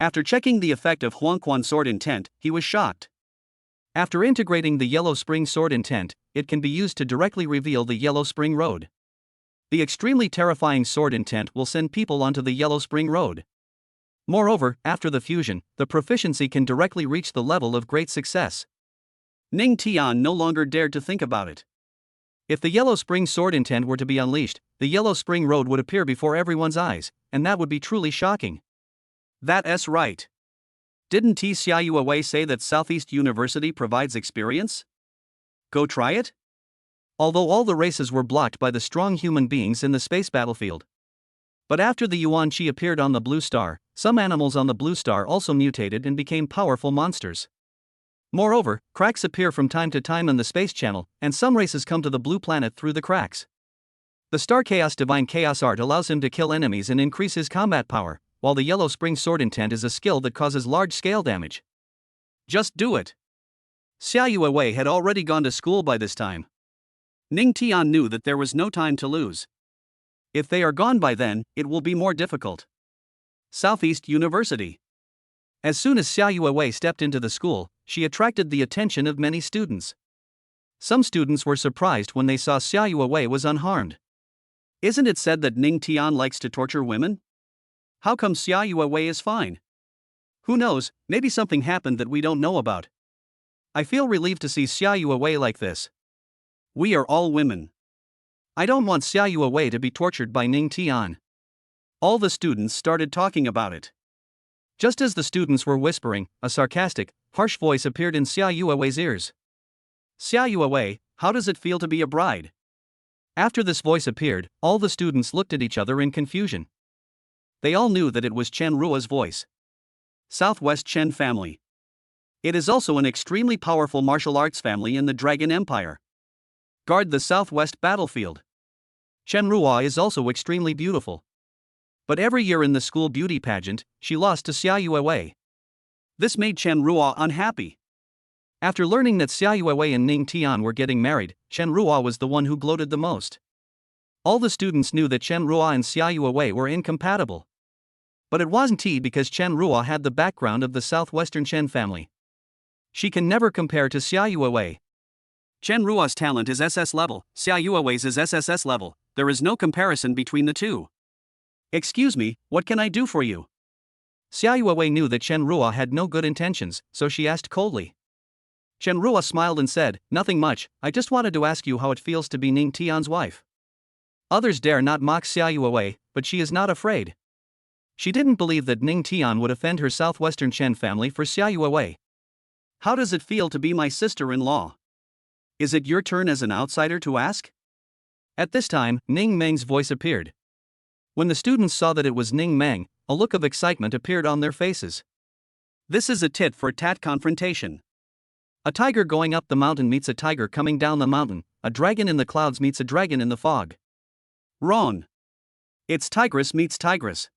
After checking the effect of Huangquan Sword Intent, he was shocked. After integrating the Yellow Spring Sword Intent, it can be used to directly reveal the Yellow Spring Road. The extremely terrifying Sword Intent will send people onto the Yellow Spring Road. Moreover, after the fusion, the proficiency can directly reach the level of great success. Ning Tian no longer dared to think about it. If the Yellow Spring Sword Intent were to be unleashed, the Yellow Spring Road would appear before everyone's eyes, and that would be truly shocking. That's right. Didn't Xia Yuewei say that Southeast University provides experience? Go try it? Although all the races were blocked by the strong human beings in the space battlefield. But after the Yuan Qi appeared on the blue star, some animals on the blue star also mutated and became powerful monsters. Moreover, cracks appear from time to time in the space channel, and some races come to the blue planet through the cracks. The Star Chaos Divine Chaos art allows him to kill enemies and increase his combat power, while the Yellow Spring Sword Intent is a skill that causes large-scale damage. Just do it. Xiaoyue Wei had already gone to school by this time. Ning Tian knew that there was no time to lose. If they are gone by then, it will be more difficult. Southeast University. As soon as Xiaoyue Wei stepped into the school, she attracted the attention of many students. Some students were surprised when they saw Xiaoyue Wei was unharmed. Isn't it said that Ning Tian likes to torture women? How come Xiaoyue Wei is fine? Who knows, maybe something happened that we don't know about. I feel relieved to see Xiaoyue Wei like this. We are all women. I don't want Xiaoyue Wei to be tortured by Ning Tian. All the students started talking about it. Just as the students were whispering, a sarcastic, harsh voice appeared in Xiaoyue Wei's ears. Xiaoyue Wei, how does it feel to be a bride? After this voice appeared, all the students looked at each other in confusion. They all knew that it was Chen Ruo's voice. Southwest Chen family. It is also an extremely powerful martial arts family in the Dragon Empire. Guard the Southwest battlefield. Chen Ruo is also extremely beautiful. But every year in the school beauty pageant, she lost to Xiaoyue Wei. This made Chen Ruo unhappy. After learning that Xiaoyue Wei and Ning Tian were getting married, Chen Ruo was the one who gloated the most. All the students knew that Chen Ruo and Xiaoyue Wei were incompatible. But it wasn't because Chen Ruo had the background of the southwestern Chen family. She can never compare to Xiaoyue Wei. Chen Ruo's talent is SS level, Xiaoyue Wei's is SSS level, there is no comparison between the two. Excuse me, what can I do for you? Xiaoyue Wei knew that Chen Ruo had no good intentions, so she asked coldly. Chen Ruo smiled and said, nothing much, I just wanted to ask you how it feels to be Ning Tian's wife. Others dare not mock Xiaoyue Wei, but she is not afraid. She didn't believe that Ning Tian would offend her southwestern Chen family for Xiaoyue Wei. How does it feel to be my sister-in-law? Is it your turn as an outsider to ask? At this time, Ning Meng's voice appeared. When the students saw that it was Ning Meng, a look of excitement appeared on their faces. This is a tit-for-tat confrontation. A tiger going up the mountain meets a tiger coming down the mountain, a dragon in the clouds meets a dragon in the fog. Wrong. It's tigress meets tigress.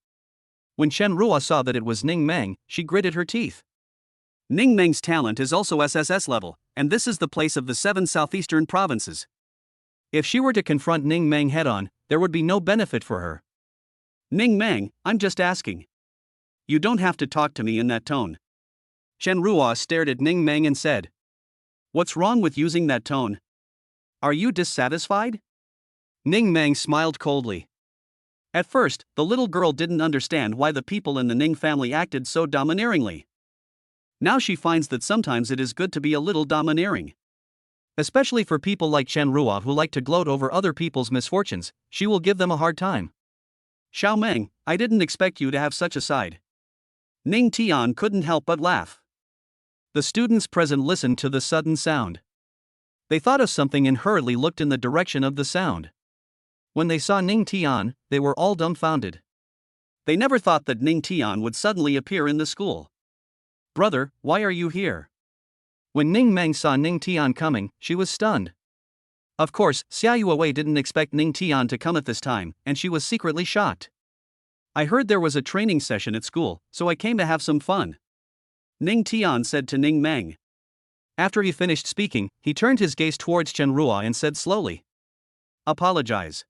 When Chen Ruo saw that it was Ning Meng, she gritted her teeth. Ning Meng's talent is also SSS level, and this is the place of the 7 southeastern provinces. If she were to confront Ning Meng head-on, there would be no benefit for her. Ning Meng, I'm just asking. You don't have to talk to me in that tone. Chen Ruo stared at Ning Meng and said. What's wrong with using that tone? Are you dissatisfied? Ning Meng smiled coldly. At first, the little girl didn't understand why the people in the Ning family acted so domineeringly. Now she finds that sometimes it is good to be a little domineering. Especially for people like Chen Ruo who like to gloat over other people's misfortunes, she will give them a hard time. Xiao Meng, I didn't expect you to have such a side. Ning Tian couldn't help but laugh. The students present listened to the sudden sound. They thought of something and hurriedly looked in the direction of the sound. When they saw Ning Tian, they were all dumbfounded. They never thought that Ning Tian would suddenly appear in the school. Brother, why are you here? When Ning Meng saw Ning Tian coming, she was stunned. Of course, Xiaoyue Wei didn't expect Ning Tian to come at this time, and she was secretly shocked. I heard there was a training session at school, so I came to have some fun. Ning Tian said to Ning Meng. After he finished speaking, he turned his gaze towards Chen Ruo and said slowly. Apologize.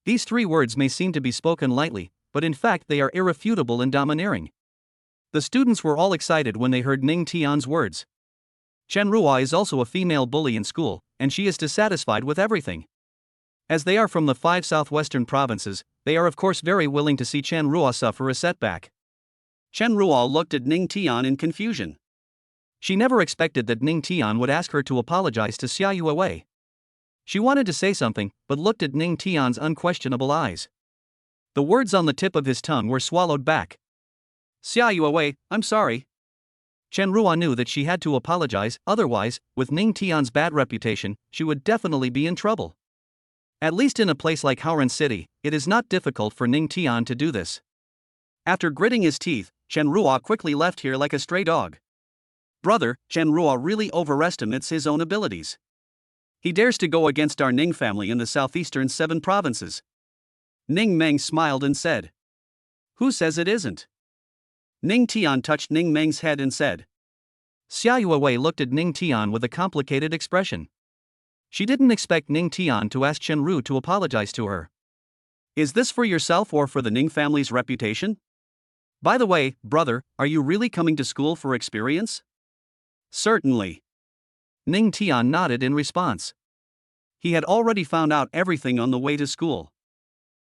These 3 words may seem to be spoken lightly, but in fact they are irrefutable and domineering. The students were all excited when they heard Ning Tian's words. Chen Ruo is also a female bully in school, and she is dissatisfied with everything. As they are from the 5 southwestern provinces, they are of course very willing to see Chen Ruo suffer a setback. Chen Ruo looked at Ning Tian in confusion. She never expected that Ning Tian would ask her to apologize to Xiaoyue Wei. She wanted to say something, but looked at Ning Tian's unquestionable eyes. The words on the tip of his tongue were swallowed back. Xiaoyue Wei, I'm sorry. Chen Ruo knew that she had to apologize, otherwise, with Ning Tian's bad reputation, she would definitely be in trouble. At least in a place like Haoran City, it is not difficult for Ning Tian to do this. After gritting his teeth, Chen Ruo quickly left here like a stray dog. Brother, Chenrua really overestimates his own abilities. He dares to go against our Ning family in the southeastern 7 provinces. Ning Meng smiled and said. Who says it isn't? Ning Tian touched Ning Meng's head and said. Xia Yuewei looked at Ning Tian with a complicated expression. She didn't expect Ning Tian to ask Chenru to apologize to her. Is this for yourself or for the Ning family's reputation? By the way, brother, are you really coming to school for experience? Certainly. Ning Tian nodded in response. He had already found out everything on the way to school.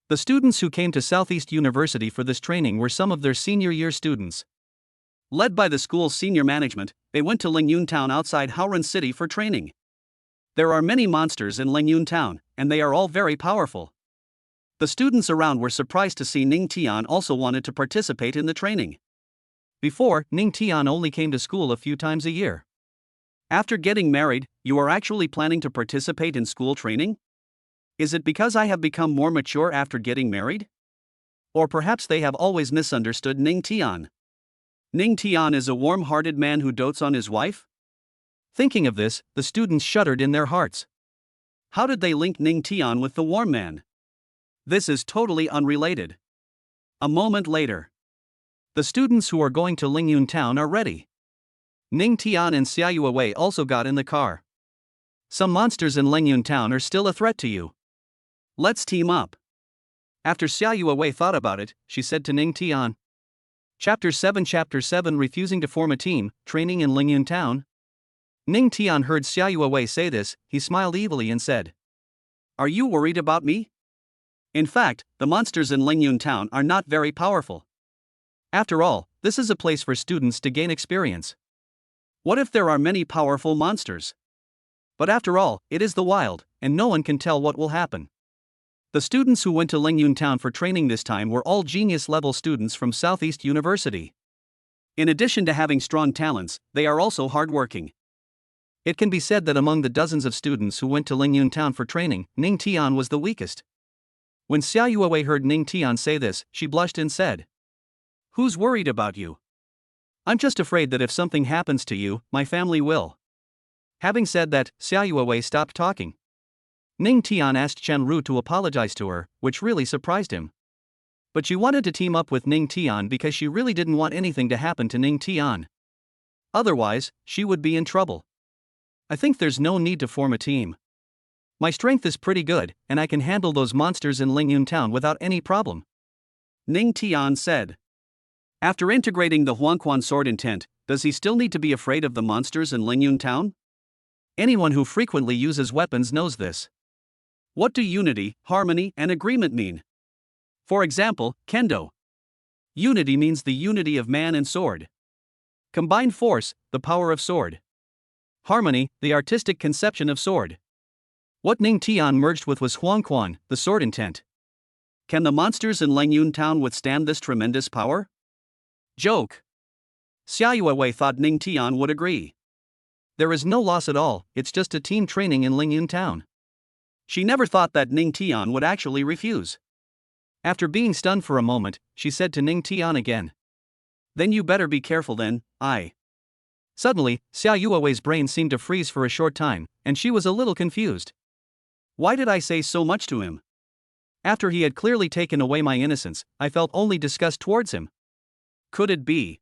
The students who came to Southeast University for this training were some of their senior year students. Led by the school's senior management, they went to Lingyun Town outside Haoran City for training. There are many monsters in Lingyun Town, and they are all very powerful. The students around were surprised to see Ning Tian also wanted to participate in the training. Before, Ning Tian only came to school a few times a year. After getting married, you are actually planning to participate in school training? Is it because I have become more mature after getting married? Or perhaps they have always misunderstood Ning Tian. Ning Tian is a warm-hearted man who dotes on his wife? Thinking of this, the students shuddered in their hearts. How did they link Ning Tian with the warm man? This is totally unrelated. A moment later. The students who are going to Lingyun Town are ready. Ning Tian and Xia Yuewei also got in the car. Some monsters in Lingyun Town are still a threat to you. Let's team up. After Xia Yuewei thought about it, she said to Ning Tian. Chapter 7 Refusing to form a team, training in Lingyun Town. Ning Tian heard Xia Yuewei say this, he smiled evilly and said. Are you worried about me? In fact, the monsters in Lingyun Town are not very powerful. After all, this is a place for students to gain experience. What if there are many powerful monsters? But after all, it is the wild, and no one can tell what will happen. The students who went to Lingyun Town for training this time were all genius-level students from Southeast University. In addition to having strong talents, they are also hardworking. It can be said that among the dozens of students who went to Lingyun Town for training, Ning Tian was the weakest. When Xia Yuewei heard Ning Tian say this, she blushed and said. Who's worried about you? I'm just afraid that if something happens to you, my family will. Having said that, Xia Yuewei stopped talking. Ning Tian asked Chenru to apologize to her, which really surprised him. But she wanted to team up with Ning Tian because she really didn't want anything to happen to Ning Tian. Otherwise, she would be in trouble. I think there's no need to form a team. My strength is pretty good, and I can handle those monsters in Lingyun Town without any problem. Ning Tian said. After integrating the Huangquan sword intent, does he still need to be afraid of the monsters in Lingyun Town? Anyone who frequently uses weapons knows this. What do unity, harmony, and agreement mean? For example, kendo. Unity means the unity of man and sword. Combined force, the power of sword. Harmony, the artistic conception of sword. What Ning Tian merged with was Huangquan, the sword intent. Can the monsters in Lingyun Town withstand this tremendous power? Joke. Xia Yuewei thought Ning Tian would agree. There is no loss at all, it's just a team training in Lingyun Town. She never thought that Ning Tian would actually refuse. After being stunned for a moment, she said to Ning Tian again. Then you better be careful then, Suddenly, Xia Yuewei's brain seemed to freeze for a short time, and she was a little confused. Why did I say so much to him? After he had clearly taken away my innocence, I felt only disgust towards him. Could it be?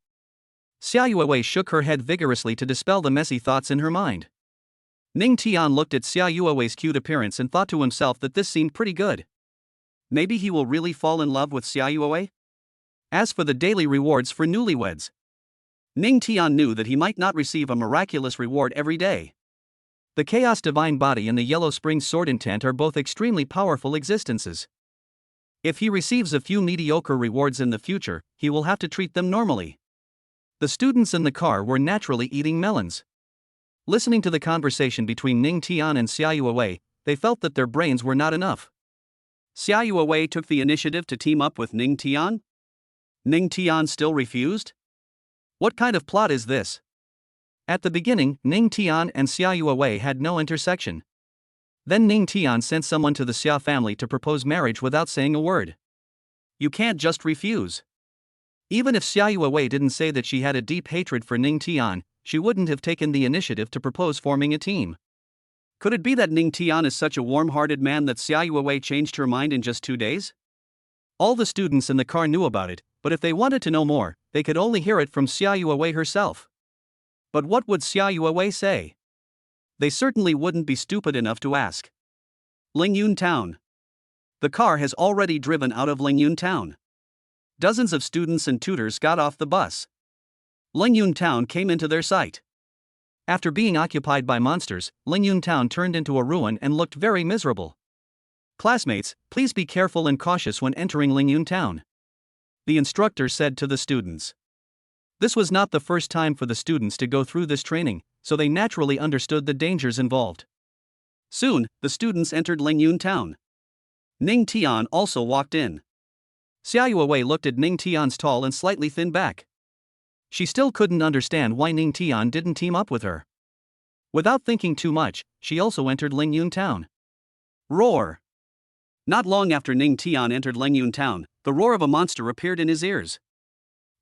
Xia Yuewei shook her head vigorously to dispel the messy thoughts in her mind. Ning Tian looked at Xia Yuewei's cute appearance and thought to himself that this seemed pretty good. Maybe he will really fall in love with Xia Yuewei? As for the daily rewards for newlyweds, Ning Tian knew that he might not receive a miraculous reward every day. The Chaos Divine Body and the Yellow Spring Sword Intent are both extremely powerful existences. If he receives a few mediocre rewards in the future, he will have to treat them normally. The students in the car were naturally eating melons. Listening to the conversation between Ning Tian and Xia Yuewei, they felt that their brains were not enough. Xia Yuewei took the initiative to team up with Ning Tian? Ning Tian still refused? What kind of plot is this? At the beginning, Ning Tian and Xia Yuewei had no intersection. Then Ning Tian sent someone to the Xia family to propose marriage without saying a word. You can't just refuse. Even if Xia Yuewei didn't say that she had a deep hatred for Ning Tian, she wouldn't have taken the initiative to propose forming a team. Could it be that Ning Tian is such a warm-hearted man that Xiao Yuewei changed her mind in just 2 days? All the students in the car knew about it, but if they wanted to know more, they could only hear it from Xiao Yuewei herself. But what would Xiao Yuewei say? They certainly wouldn't be stupid enough to ask. Lingyun Town. The car has already driven out of Lingyun Town. Dozens of students and tutors got off the bus. Lingyun Town came into their sight. After being occupied by monsters, Lingyun Town turned into a ruin and looked very miserable. Classmates, please be careful and cautious when entering Lingyun Town, the instructor said to the students. This was not the first time for the students to go through this training, so they naturally understood the dangers involved. Soon, the students entered Lingyun Town. Ning Tian also walked in. Xiao Yuewei looked at Ning Tian's tall and slightly thin back. She still couldn't understand why Ning Tian didn't team up with her. Without thinking too much, she also entered Lingyun Town. Roar! Not long after Ning Tian entered Lingyun Town, the roar of a monster appeared in his ears.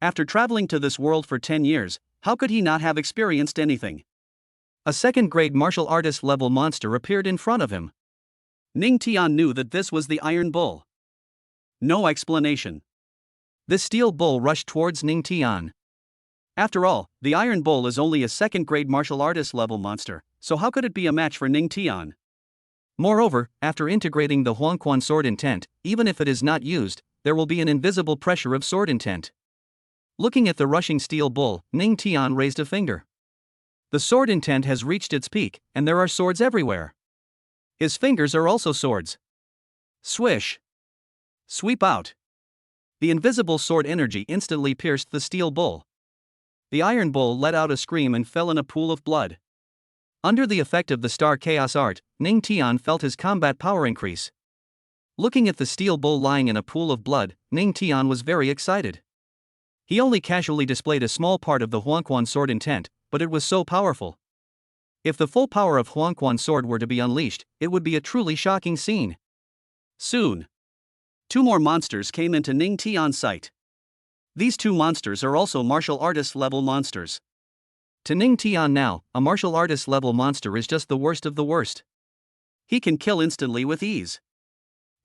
After traveling to this world for 10 years, how could he not have experienced anything? A second-grade martial artist level monster appeared in front of him. Ning Tian knew that this was the Iron Bull. No explanation. This steel bull rushed towards Ning Tian. After all, the Iron Bull is only a second-grade martial artist level monster, so how could it be a match for Ning Tian? Moreover, after integrating the Huangquan sword intent, even if it is not used, there will be an invisible pressure of sword intent. Looking at the rushing steel bull, Ning Tian raised a finger. The sword intent has reached its peak, and there are swords everywhere. His fingers are also swords. Swish! Sweep out! The invisible sword energy instantly pierced the steel bull. The Iron Bull let out a scream and fell in a pool of blood. Under the effect of the Star Chaos Art, Ning Tian felt his combat power increase. Looking at the steel bull lying in a pool of blood, Ning Tian was very excited. He only casually displayed a small part of the Huangquan sword intent, but it was so powerful. If the full power of Huangquan sword were to be unleashed, it would be a truly shocking scene. Soon, 2 more monsters came into Ning Tian's sight. These 2 monsters are also martial artist level monsters. To Ning Tian now, a martial artist level monster is just the worst of the worst. He can kill instantly with ease.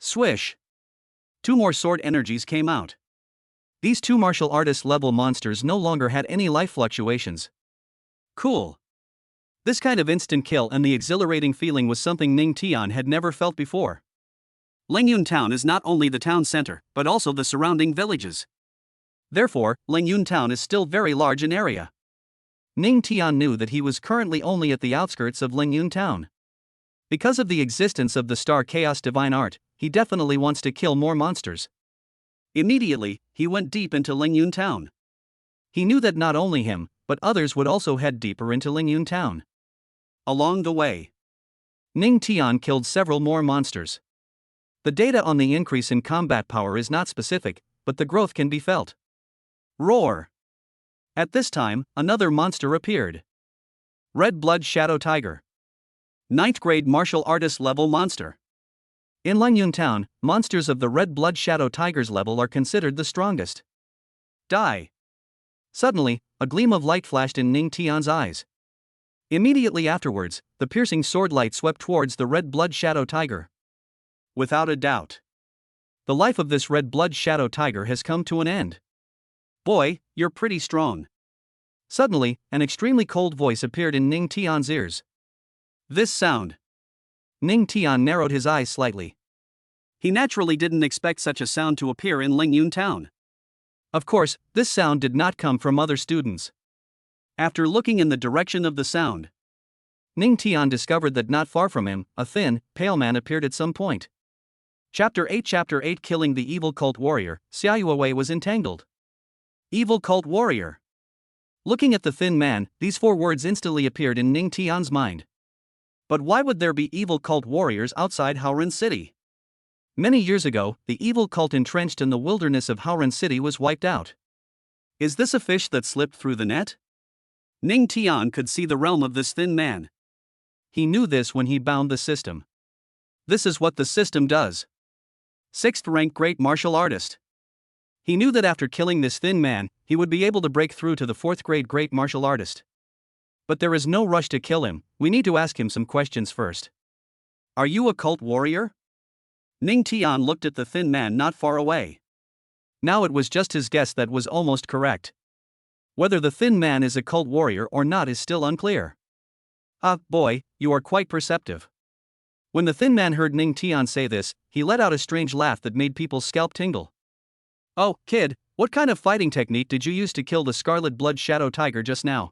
Swish! 2 more sword energies came out. These 2 martial artist level monsters no longer had any life fluctuations. Cool. This kind of instant kill and the exhilarating feeling was something Ning Tian had never felt before. Lingyun Town is not only the town center, but also the surrounding villages. Therefore, Lingyun Town is still very large in area. Ning Tian knew that he was currently only at the outskirts of Lingyun Town. Because of the existence of the Star Chaos Divine Art, he definitely wants to kill more monsters. Immediately, he went deep into Lingyun Town. He knew that not only him, but others would also head deeper into Lingyun Town. Along the way, Ning Tian killed several more monsters. The data on the increase in combat power is not specific, but the growth can be felt. Roar! At this time, another monster appeared. Red Blood Shadow Tiger. 9th grade martial artist level monster. In Lingyun Town, monsters of the Red Blood Shadow Tiger's level are considered the strongest. Die! Suddenly, a gleam of light flashed in Ning Tian's eyes. Immediately afterwards, the piercing sword light swept towards the Red Blood Shadow Tiger. Without a doubt, the life of this Red Blood Shadow Tiger has come to an end. Boy, you're pretty strong. Suddenly, an extremely cold voice appeared in Ning Tian's ears. This sound. Ning Tian narrowed his eyes slightly. He naturally didn't expect such a sound to appear in Lingyun Town. Of course, this sound did not come from other students. After looking in the direction of the sound, Ning Tian discovered that not far from him, a thin, pale man appeared at some point. Chapter 8 Killing the Evil Cult Warrior, Xiao Yuewei was entangled. Evil Cult Warrior. Looking at the thin man, these 4 words instantly appeared in Ning Tian's mind. But why would there be evil cult warriors outside Haoren City? Many years ago, the evil cult entrenched in the wilderness of Haoren City was wiped out. Is this a fish that slipped through the net? Ning Tian could see the realm of this thin man. He knew this when he bound the system. This is what the system does. 6th rank great martial artist. He knew that after killing this thin man, he would be able to break through to the 4th grade great martial artist. But there is no rush to kill him, we need to ask him some questions first. Are you a cult warrior? Ning Tian looked at the thin man not far away. Now it was just his guess that was almost correct. Whether the thin man is a cult warrior or not is still unclear. Ah, boy, you are quite perceptive. When the thin man heard Ning Tian say this, he let out a strange laugh that made people's scalp tingle. Oh, kid, what kind of fighting technique did you use to kill the Scarlet Blood Shadow Tiger just now?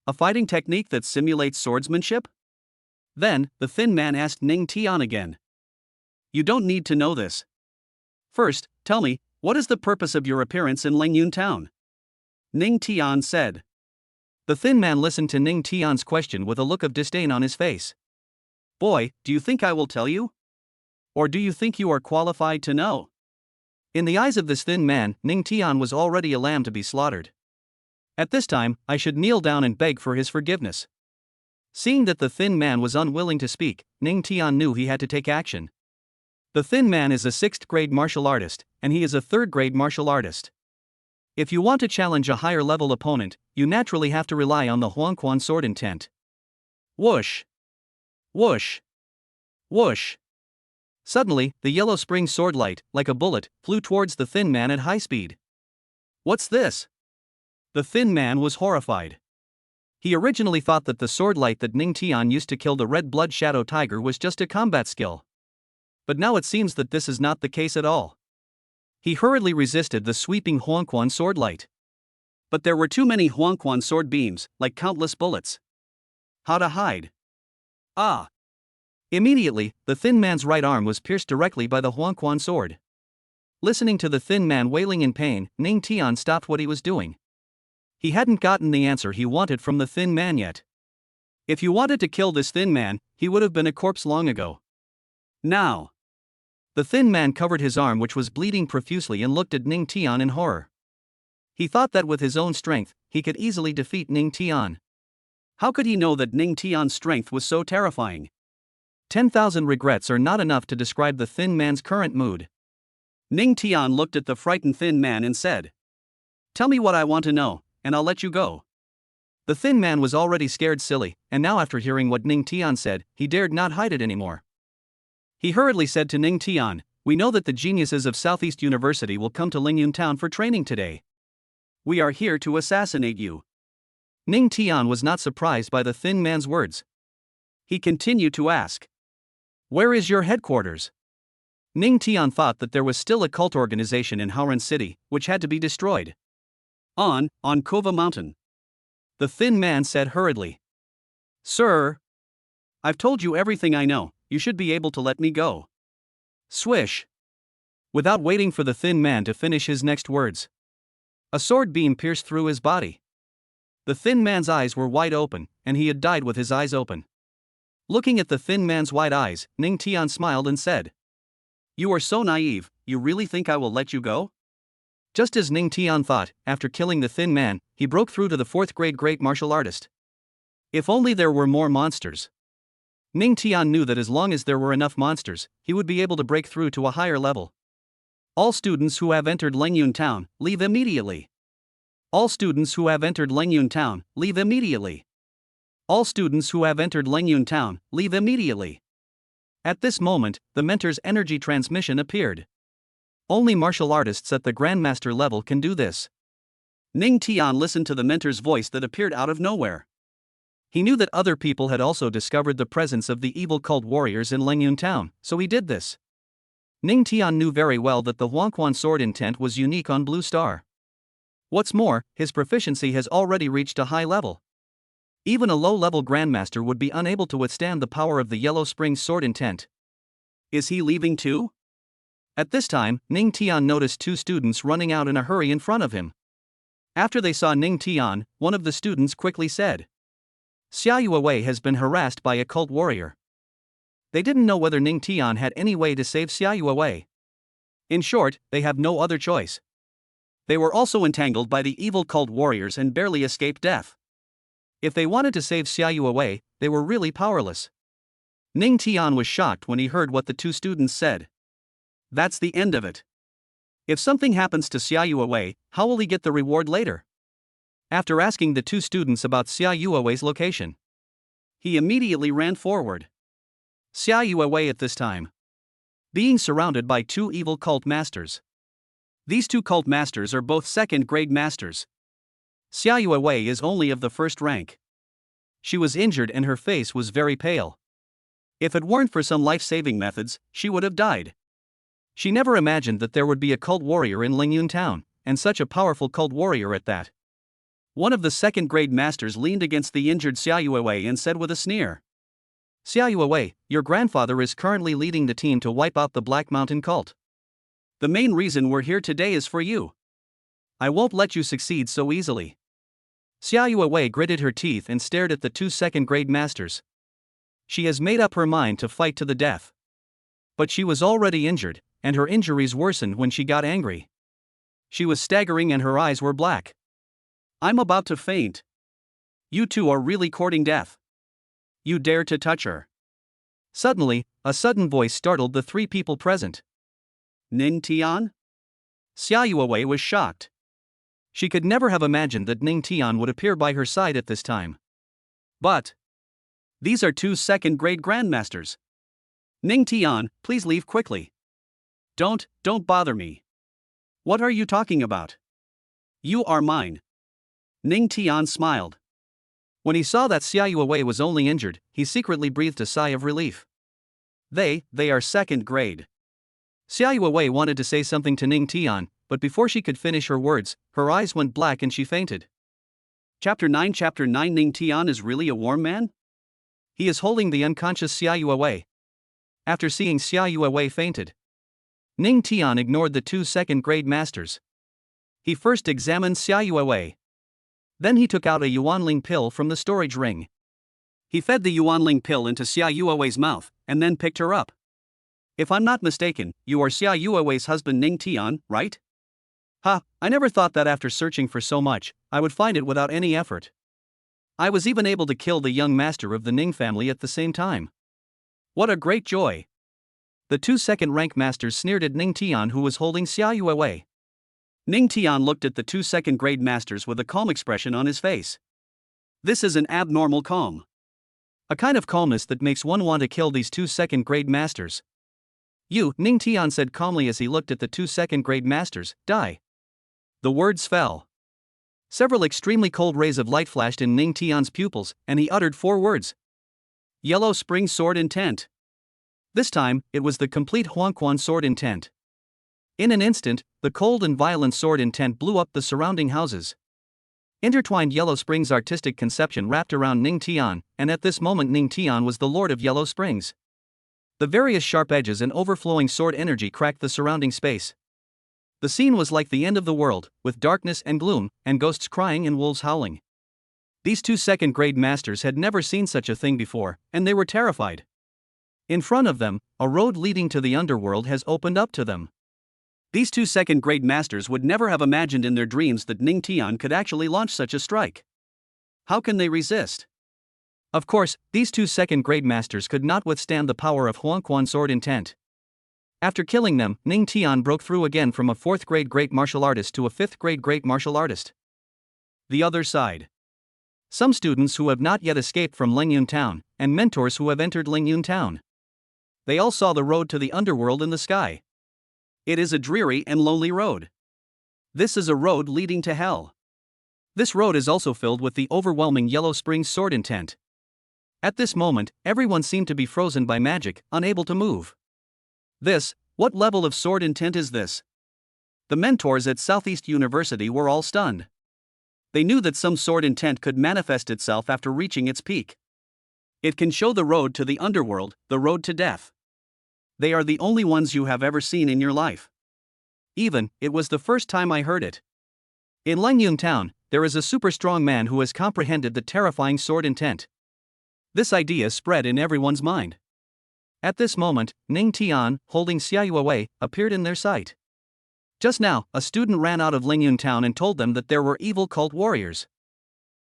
A fighting technique that simulates swordsmanship? Then, the thin man asked Ning Tian again. You don't need to know this. First, tell me, what is the purpose of your appearance in Lengyun Town? Ning Tian said. The thin man listened to Ning Tian's question with a look of disdain on his face. Boy, do you think I will tell you? Or do you think you are qualified to know? In the eyes of this thin man, Ning Tian was already a lamb to be slaughtered. At this time, I should kneel down and beg for his forgiveness. Seeing that the thin man was unwilling to speak, Ning Tian knew he had to take action. The thin man is a 6th grade martial artist, and he is a 3rd grade martial artist. If you want to challenge a higher level opponent, you naturally have to rely on the Huangquan sword intent. Whoosh! Whoosh! Whoosh! Suddenly, the yellow spring sword light, like a bullet, flew towards the thin man at high speed. What's this? The thin man was horrified. He originally thought that the sword light that Ning Tian used to kill the red blood shadow tiger was just a combat skill. But now it seems that this is not the case at all. He hurriedly resisted the sweeping Huangquan sword light. But there were too many Huangquan sword beams, like countless bullets. How to hide? Ah! Immediately, the thin man's right arm was pierced directly by the Huangquan sword. Listening to the thin man wailing in pain, Ning Tian stopped what he was doing. He hadn't gotten the answer he wanted from the thin man yet. If you wanted to kill this thin man, he would have been a corpse long ago. Now! The thin man covered his arm, which was bleeding profusely, and looked at Ning Tian in horror. He thought that with his own strength, he could easily defeat Ning Tian. How could he know that Ning Tian's strength was so terrifying? 10,000 regrets are not enough to describe the thin man's current mood. Ning Tian looked at the frightened thin man and said, Tell me what I want to know, and I'll let you go. The thin man was already scared silly, and now after hearing what Ning Tian said, he dared not hide it anymore. He hurriedly said to Ning Tian, We know that the geniuses of Southeast University will come to Lengyun Town for training today. We are here to assassinate you. Ning Tian was not surprised by the thin man's words. He continued to ask, Where is your headquarters? Ning Tian thought that there was still a cult organization in Haoran City, which had to be destroyed. On Kova Mountain. The thin man said hurriedly. Sir, I've told you everything I know, you should be able to let me go. Swish. Without waiting for the thin man to finish his next words, a sword beam pierced through his body. The thin man's eyes were wide open, and he had died with his eyes open. Looking at the thin man's wide eyes, Ning Tian smiled and said, You are so naive, you really think I will let you go? Just as Ning Tian thought, after killing the thin man, he broke through to the 4th grade great martial artist. If only there were more monsters. Ning Tian knew that as long as there were enough monsters, he would be able to break through to a higher level. All students who have entered Lengyun Town, leave immediately. All students who have entered Lengyun Town, leave immediately. All students who have entered Lengyun Town, leave immediately. At this moment, the mentor's energy transmission appeared. Only martial artists at the Grandmaster level can do this. Ning Tian listened to the mentor's voice that appeared out of nowhere. He knew that other people had also discovered the presence of the evil cult warriors in Lengyun Town, so he did this. Ning Tian knew very well that the Huangquan sword intent was unique on Blue Star. What's more, his proficiency has already reached a high level. Even a low-level Grandmaster would be unable to withstand the power of the Yellow Spring sword intent. Is he leaving too? At this time, Ning Tian noticed 2 students running out in a hurry in front of him. After they saw Ning Tian, one of the students quickly said, Xiaoyue Wei has been harassed by a cult warrior. They didn't know whether Ning Tian had any way to save Xiaoyue Wei. In short, they have no other choice. They were also entangled by the evil cult warriors and barely escaped death. If they wanted to save Xiaoyue Wei, they were really powerless. Ning Tian was shocked when he heard what the 2 students said. That's the end of it. If something happens to Xiaoyue Wei, how will he get the reward later? After asking the two students about Xia Yuewei's location, he immediately ran forward. Xia Yuewei at this time, being surrounded by two evil cult masters. These two cult masters are both second-grade masters. Xia Yuewei is only of the first rank. She was injured and her face was very pale. If it weren't for some life-saving methods, she would have died. She never imagined that there would be a cult warrior in Lingyun Town, and such a powerful cult warrior at that. One of the second-grade masters leaned against the injured Xia Yuewei and said with a sneer, "Xia Yuewei, your grandfather is currently leading the team to wipe out the Black Mountain cult. The main reason we're here today is for you. I won't let you succeed so easily." Xia Yuewei gritted her teeth and stared at the two second-grade masters. She has made up her mind to fight to the death. But she was already injured, and her injuries worsened when she got angry. She was staggering and her eyes were black. "I'm about to faint. You two are really courting death. You dare to touch her." Suddenly, a sudden voice startled the three people present. "Ning Tian?" Xia Yuewei was shocked. She could never have imagined that Ning Tian would appear by her side at this time. But these are two second-grade grandmasters. "Ning Tian, please leave quickly. Don't bother me." "What are you talking about? You are mine." Ning Tian smiled. When he saw that Xia Yuewei was only injured, he secretly breathed a sigh of relief. They are second grade. Xia Yuewei wanted to say something to Ning Tian, but before she could finish her words, her eyes went black and she fainted. Chapter 9 Ning Tian is really a warm man? He is holding the unconscious Xia Yuewei. After seeing Xia Yuewei fainted, Ning Tian ignored the two second-grade masters. He first examined Xia Yuewei. Then he took out a Yuanling pill from the storage ring. He fed the Yuanling pill into Xia Yuewei's mouth, and then picked her up. "If I'm not mistaken, you are Xia Yuewei's husband Ning Tian, right?" "Ha, I never thought that after searching for so much, I would find it without any effort. I was even able to kill the young master of the Ning family at the same time. What a great joy." The two second-rank masters sneered at Ning Tian, who was holding Xia Yuewei. Ning Tian looked at the two second-grade masters with a calm expression on his face. This is an abnormal calm. A kind of calmness that makes one want to kill these two second-grade masters. "You," Ning Tian said calmly as he looked at the two second-grade masters, "die." The words fell. Several extremely cold rays of light flashed in Ning Tian's pupils, and he uttered 4 words. Yellow Spring Sword Intent. This time, it was the complete Huangquan sword intent. In an instant, the cold and violent sword intent blew up the surrounding houses. Intertwined Yellow Springs' artistic conception wrapped around Ning Tian, and at this moment Ning Tian was the lord of Yellow Springs. The various sharp edges and overflowing sword energy cracked the surrounding space. The scene was like the end of the world, with darkness and gloom, and ghosts crying and wolves howling. These two second-grade masters had never seen such a thing before, and they were terrified. In front of them, a road leading to the underworld has opened up to them. These two second-grade masters would never have imagined in their dreams that Ning Tian could actually launch such a strike. How can they resist? Of course, these two second-grade masters could not withstand the power of Huangquan sword intent. After killing them, Ning Tian broke through again from a 4th-grade great martial artist to a 5th-grade great martial artist. The other side. Some students who have not yet escaped from Lingyun Town, and mentors who have entered Lingyun Town. They all saw the road to the underworld in the sky. It is a dreary and lonely road. This is a road leading to hell. This road is also filled with the overwhelming Yellow Springs sword intent. At this moment, everyone seemed to be frozen by magic, unable to move. What level of sword intent is this? The mentors at Southeast University were all stunned. They knew that some sword intent could manifest itself after reaching its peak. It can show the road to the underworld, the road to death. They are the only ones you have ever seen in your life. It was the first time I heard it. In Lingyun Town, there is a super strong man who has comprehended the terrifying sword intent. This idea spread in everyone's mind. At this moment, Ning Tian, holding Xia Yuewei, appeared in their sight. Just now, a student ran out of Lingyun Town and told them that there were evil cult warriors.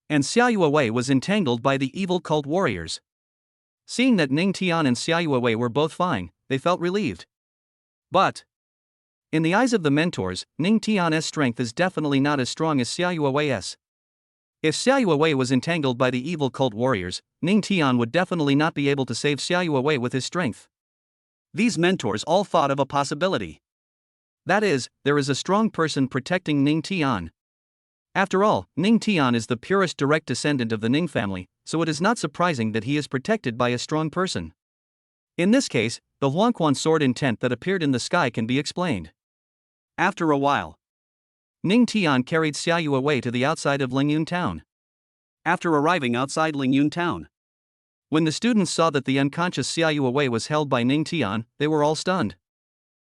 And Xia Yuewei was entangled by the evil cult warriors. Seeing that Ning Tian and Xia Yuewei were both fine, they felt relieved. But in the eyes of the mentors, Ning Tian's strength is definitely not as strong as Xia Yuewei's. If Xiaoyu Wei was entangled by the evil cult warriors, Ning Tian would definitely not be able to save Xiaoyu Wei with his strength. These mentors all thought of a possibility. That is, there is a strong person protecting Ning Tian. After all, Ning Tian is the purest direct descendant of the Ning family, so it is not surprising that he is protected by a strong person. In this case, the Huangquan sword intent that appeared in the sky can be explained. After a while, Ning Tian carried Xiaoyu Wei to the outside of Lingyun town. After arriving outside Lingyun town, when the students saw that the unconscious Xiaoyu Wei was held by Ning Tian, they were all stunned.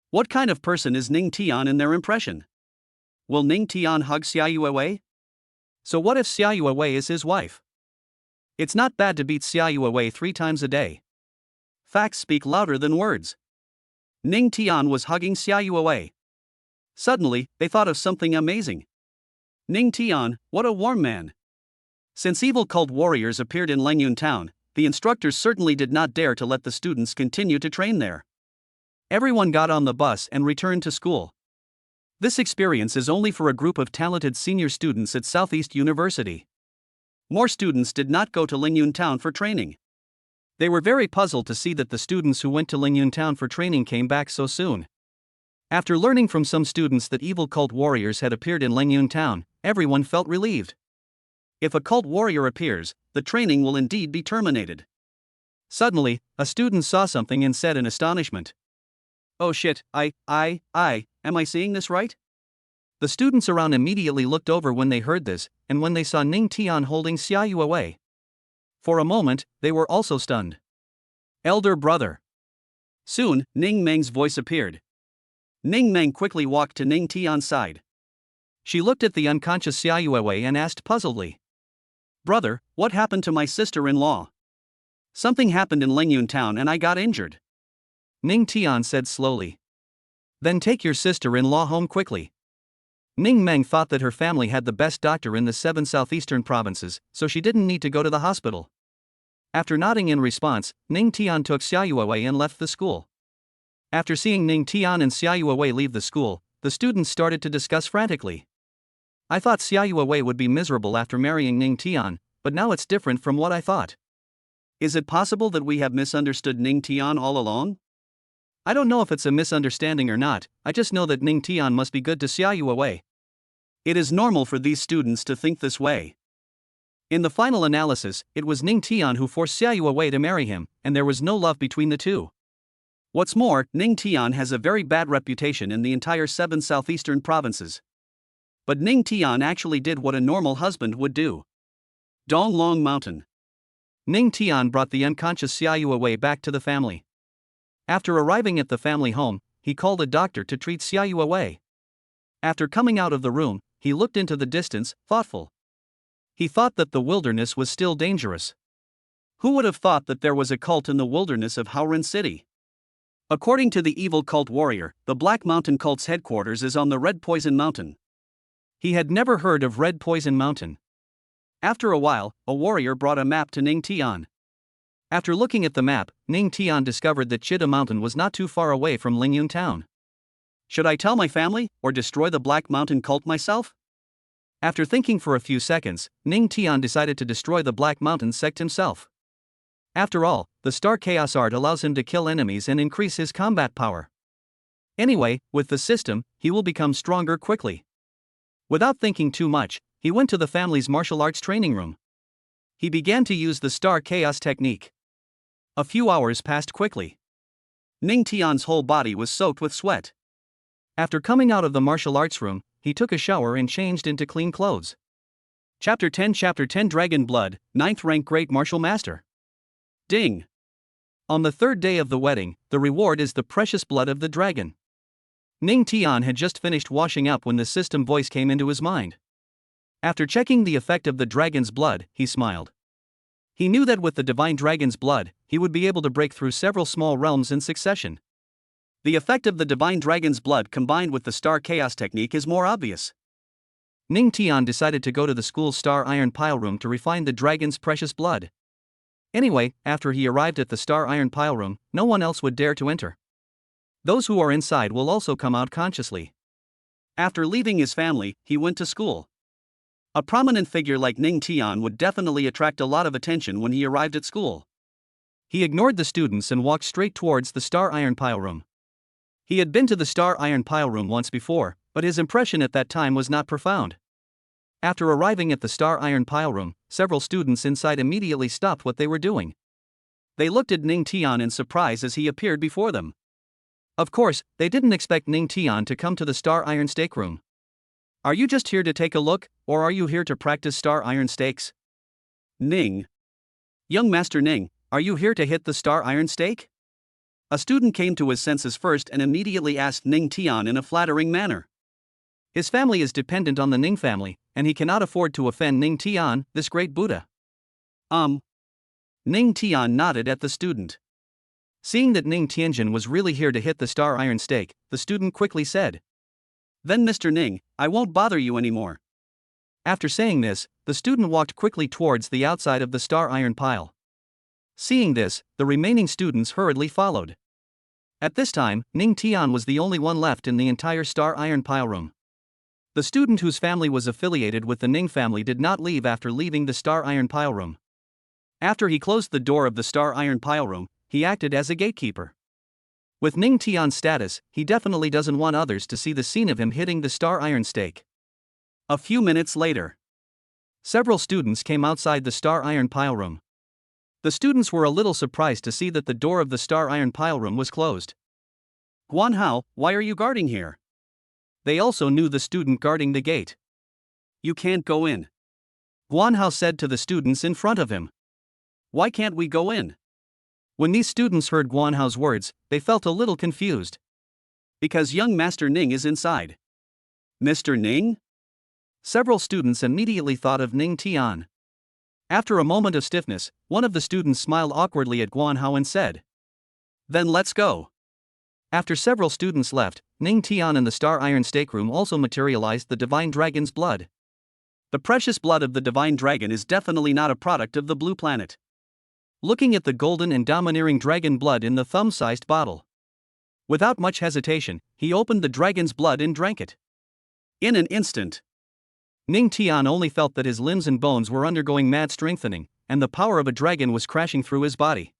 What kind of person is Ning Tian in their impression? Will Ning Tian hug Xiaoyu Wei? So what if Xiaoyu Wei is his wife? It's not bad to beat Xiaoyu Wei 3 times a day. Facts speak louder than words. Ning Tian was hugging Xiaoyu Wei. Suddenly, they thought of something amazing. Ning Tian, what a warm man. Since evil cult warriors appeared in Lingyun town, the instructors certainly did not dare to let the students continue to train there. Everyone got on the bus and returned to school. This experience is only for a group of talented senior students at Southeast University. More students did not go to Lingyun town for training. They were very puzzled to see that the students who went to Lingyun town for training came back so soon. After learning from some students that evil cult warriors had appeared in Lingyun town, everyone felt relieved. If a cult warrior appears, the training will indeed be terminated. Suddenly, a student saw something and said in astonishment, "Oh shit, am I seeing this right?" The students around immediately looked over when they heard this, and when they saw Ning Tian holding Xiaoyu Wei. For a moment, they were also stunned. Elder brother. Soon, Ning Meng's voice appeared. Ning Meng quickly walked to Ning Tian's side. She looked at the unconscious Xiaoyu Wei and asked puzzledly, "Brother, what happened to my sister-in-law?" "Something happened in Lingyun town and I got injured," Ning Tian said slowly. "Then take your sister-in-law home quickly." Ning Meng thought that her family had the best doctor in the 7 southeastern provinces, so she didn't need to go to the hospital. After nodding in response, Ning Tian took Xiaoyu Wei and left the school. After seeing Ning Tian and Xiaoyu Wei leave the school, the students started to discuss frantically. "I thought Xiaoyu Wei would be miserable after marrying Ning Tian, but now it's different from what I thought. Is it possible that we have misunderstood Ning Tian all along? I don't know if it's a misunderstanding or not, I just know that Ning Tian must be good to Xiaoyu Wei." It is normal for these students to think this way. In the final analysis, it was Ning Tian who forced Xiaoyu Wei to marry him, and there was no love between the two. What's more, Ning Tian has a very bad reputation in the entire 7 southeastern provinces. But Ning Tian actually did what a normal husband would do. Donglong Mountain. Ning Tian brought the unconscious Xiaoyu Wei back to the family. After arriving at the family home, he called a doctor to treat Xiaoyu Wei. After coming out of the room, he looked into the distance, thoughtful. He thought that the wilderness was still dangerous. Who would have thought that there was a cult in the wilderness of Haoren City? According to the evil cult warrior, the Black Mountain cult's headquarters is on the Red Poison Mountain. He had never heard of Red Poison Mountain. After a while, a warrior brought a map to Ning Tian. After looking at the map, Ning Tian discovered that Chita Mountain was not too far away from Lingyun town. Should I tell my family, or destroy the Black Mountain cult myself? After thinking for a few seconds, Ning Tian decided to destroy the Black Mountain sect himself. After all, the Star Chaos Art allows him to kill enemies and increase his combat power. Anyway, with the system, he will become stronger quickly. Without thinking too much, he went to the family's martial arts training room. He began to use the Star Chaos technique. A few hours passed quickly. Ning Tian's whole body was soaked with sweat. After coming out of the martial arts room, he took a shower and changed into clean clothes. Chapter 10 Dragon Blood, 9th rank Great Martial Master. Ding! On the 3rd day of the wedding, the reward is the precious blood of the dragon. Ning Tian had just finished washing up when the system voice came into his mind. After checking the effect of the dragon's blood, he smiled. He knew that with the divine dragon's blood, he would be able to break through several small realms in succession. The effect of the divine dragon's blood combined with the Star Chaos technique is more obvious. Ning Tian decided to go to the school's Star Iron Pile room to refine the dragon's precious blood. Anyway, after he arrived at the Star Iron Pile room, no one else would dare to enter. Those who are inside will also come out consciously. After leaving his family, he went to school. A prominent figure like Ning Tian would definitely attract a lot of attention when he arrived at school. He ignored the students and walked straight towards the star iron pile room. He had been to the star iron pile room once before, but his impression at that time was not profound. After arriving at the star iron pile room, several students inside immediately stopped what they were doing. They looked at Ning Tian in surprise as he appeared before them. Of course, they didn't expect Ning Tian to come to the star iron stake room. Are you just here to take a look, or are you here to practice star iron stakes? Ning. Young Master Ning, are you here to hit the star iron stake? A student came to his senses first and immediately asked Ning Tian in a flattering manner. His family is dependent on the Ning family, and he cannot afford to offend Ning Tian, this great Buddha. Ning Tian nodded at the student. Seeing that Ning Tianjin was really here to hit the star iron stake, the student quickly said, "Then Mr. Ning, I won't bother you anymore." After saying this, the student walked quickly towards the outside of the star iron pile. Seeing this, the remaining students hurriedly followed. At this time, Ning Tian was the only one left in the entire star iron pile room. The student whose family was affiliated with the Ning family did not leave after leaving the star iron pile room. After he closed the door of the star iron pile room, he acted as a gatekeeper. With Ning Tian's status, he definitely doesn't want others to see the scene of him hitting the star iron stake. A few minutes later, several students came outside the star iron pile room. The students were a little surprised to see that the door of the star iron pile room was closed. "Guan Hao, why are you guarding here?" They also knew the student guarding the gate. "You can't go in," Guan Hao said to the students in front of him. "Why can't we go in?" When these students heard Guan Hao's words, they felt a little confused. "Because young Master Ning is inside." "Mr. Ning?" Several students immediately thought of Ning Tian. After a moment of stiffness, one of the students smiled awkwardly at Guan Hao and said, "Then let's go." After several students left, Ning Tian in the star iron stake room also materialized the divine dragon's blood. The precious blood of the divine dragon is definitely not a product of the blue planet. Looking at the golden and domineering dragon blood in the thumb-sized bottle, without much hesitation, he opened the dragon's blood and drank it. In an instant, Ning Tian only felt that his limbs and bones were undergoing mad strengthening, and the power of a dragon was crashing through his body.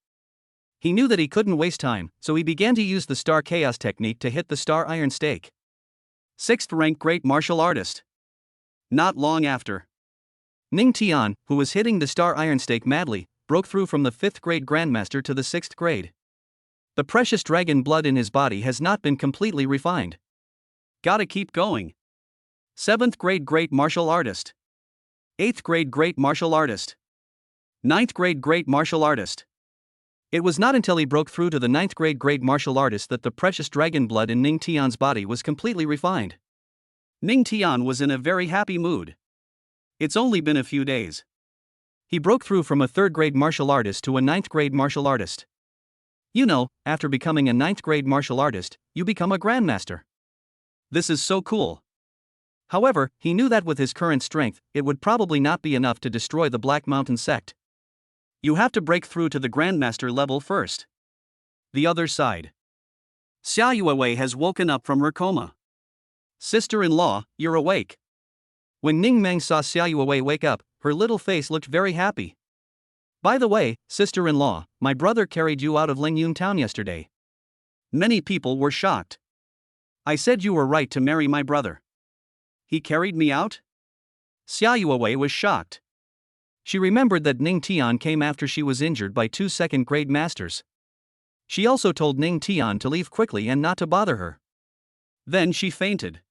He knew that he couldn't waste time, so he began to use the Star Chaos technique to hit the star iron stake. 6th rank great martial artist. Not long after, Ning Tian, who was hitting the star iron stake madly, broke through from the 5th grade grandmaster to the 6th grade. The precious dragon blood in his body has not been completely refined. Gotta keep going. 7th grade great martial artist. 8th grade great martial artist. 9th grade great martial artist. It was not until he broke through to the 9th grade great martial artist that the precious dragon blood in Ning Tian's body was completely refined. Ning Tian was in a very happy mood. It's only been a few days. He broke through from a 3rd grade martial artist to a 9th grade martial artist. You know, after becoming a 9th grade martial artist, you become a grandmaster. This is so cool. However, he knew that with his current strength, it would probably not be enough to destroy the Black Mountain sect. You have to break through to the Grandmaster level first. The other side. Xia Yuewei has woken up from her coma. "Sister-in-law, you're awake." When Ning Meng saw Xia Yuewei wake up, her little face looked very happy. "By the way, sister-in-law, my brother carried you out of Lingyun town yesterday." Many people were shocked. "I said you were right to marry my brother." "He carried me out?" Xia Yuewei was shocked. She remembered that Ning Tian came after she was injured by 2 second-grade masters. She also told Ning Tian to leave quickly and not to bother her. Then she fainted.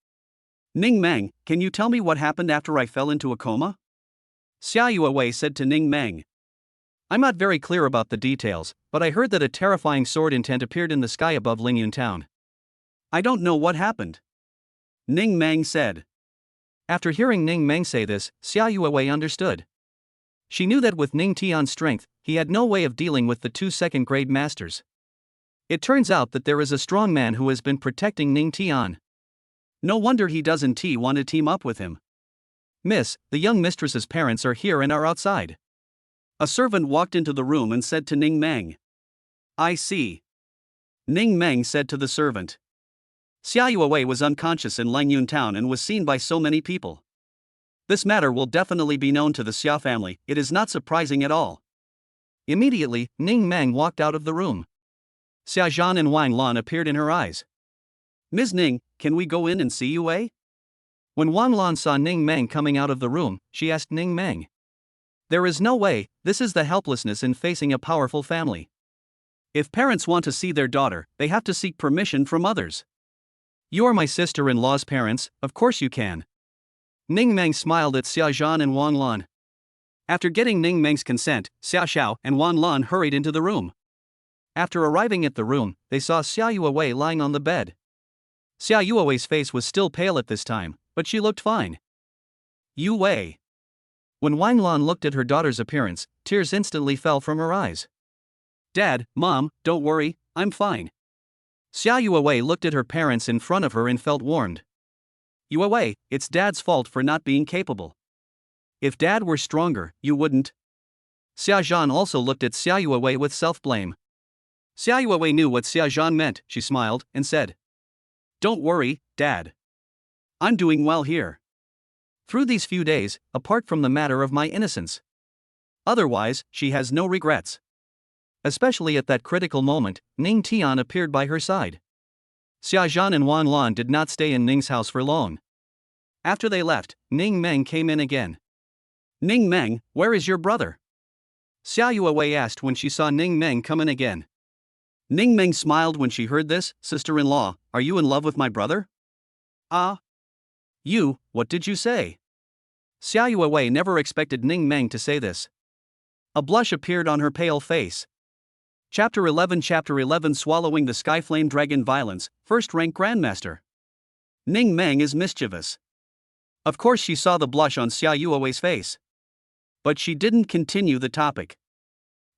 "Ning Meng, can you tell me what happened after I fell into a coma?" Xia Yuewei said to Ning Meng. "I'm not very clear about the details, but I heard that a terrifying sword intent appeared in the sky above Lingyun town." "I don't know what happened," Ning Meng said. After hearing Ning Meng say this, Xia Yuewei understood. She knew that with Ning Tian's strength, he had no way of dealing with the 2 second-grade masters. It turns out that there is a strong man who has been protecting Ning Tian. No wonder he doesn't want to team up with him. "Miss, the young mistress's parents are here and are outside." A servant walked into the room and said to Ning Meng. "I see," Ning Meng said to the servant. Xia Yuewei was unconscious in Langyun town and was seen by so many people. This matter will definitely be known to the Xia family, it is not surprising at all. Immediately, Ning Meng walked out of the room. Xia Zhan and Wang Lan appeared in her eyes. Ms. Ning, can we go in and see you, eh? When Wang Lan saw Ning Meng coming out of the room, she asked Ning Meng. There is no way, this is the helplessness in facing a powerful family. If parents want to see their daughter, they have to seek permission from others. You are my sister-in-law's parents, of course you can. Ning Meng smiled at Xia Zhan and Wang Lan. After getting Ning Meng's consent, Xia Xiao and Wang Lan hurried into the room. After arriving at the room, they saw Xia Yuewei lying on the bed. Xia Yuewei's face was still pale at this time, but she looked fine. Yu Wei. When Wang Lan looked at her daughter's appearance, tears instantly fell from her eyes. Dad, Mom, don't worry, I'm fine. Xia Yuewei looked at her parents in front of her and felt warmed. Yuewei, it's Dad's fault for not being capable. If Dad were stronger, you wouldn't. Xia Zhan also looked at Xia Yuewei with self-blame. Xia Yuewei knew what Xia Zhan meant, she smiled, and said. Don't worry, Dad. I'm doing well here. Through these few days, apart from the matter of my innocence. Otherwise, she has no regrets. Especially at that critical moment, Ning Tian appeared by her side. Xia Zhan and Wang Lan did not stay in Ning's house for long. After they left, Ning Meng came in again. Ning Meng, where is your brother? Xia Yuewei asked when she saw Ning Meng come in again. Ning Meng smiled when she heard this. Sister-in-law, are you in love with my brother? You, what did you say? Xia Yuewei never expected Ning Meng to say this. A blush appeared on her pale face. Chapter 11 Swallowing the Skyflame Dragon Violence, First Rank Grandmaster. Ning Meng is mischievous. Of course she saw the blush on Xia Yuewei's face. But she didn't continue the topic.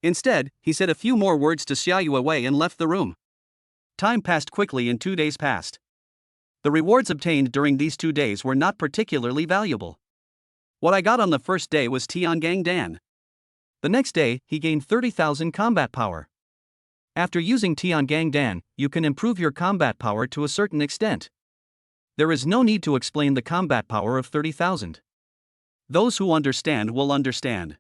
Instead, he said a few more words to Xia Yuewei and left the room. Time passed quickly and 2 days passed. The rewards obtained during these 2 days were not particularly valuable. What I got on the first day was Tiangang Dan. The next day, he gained 30,000 combat power. After using Tiangang Dan, you can improve your combat power to a certain extent. There is no need to explain the combat power of 30,000. Those who understand will understand.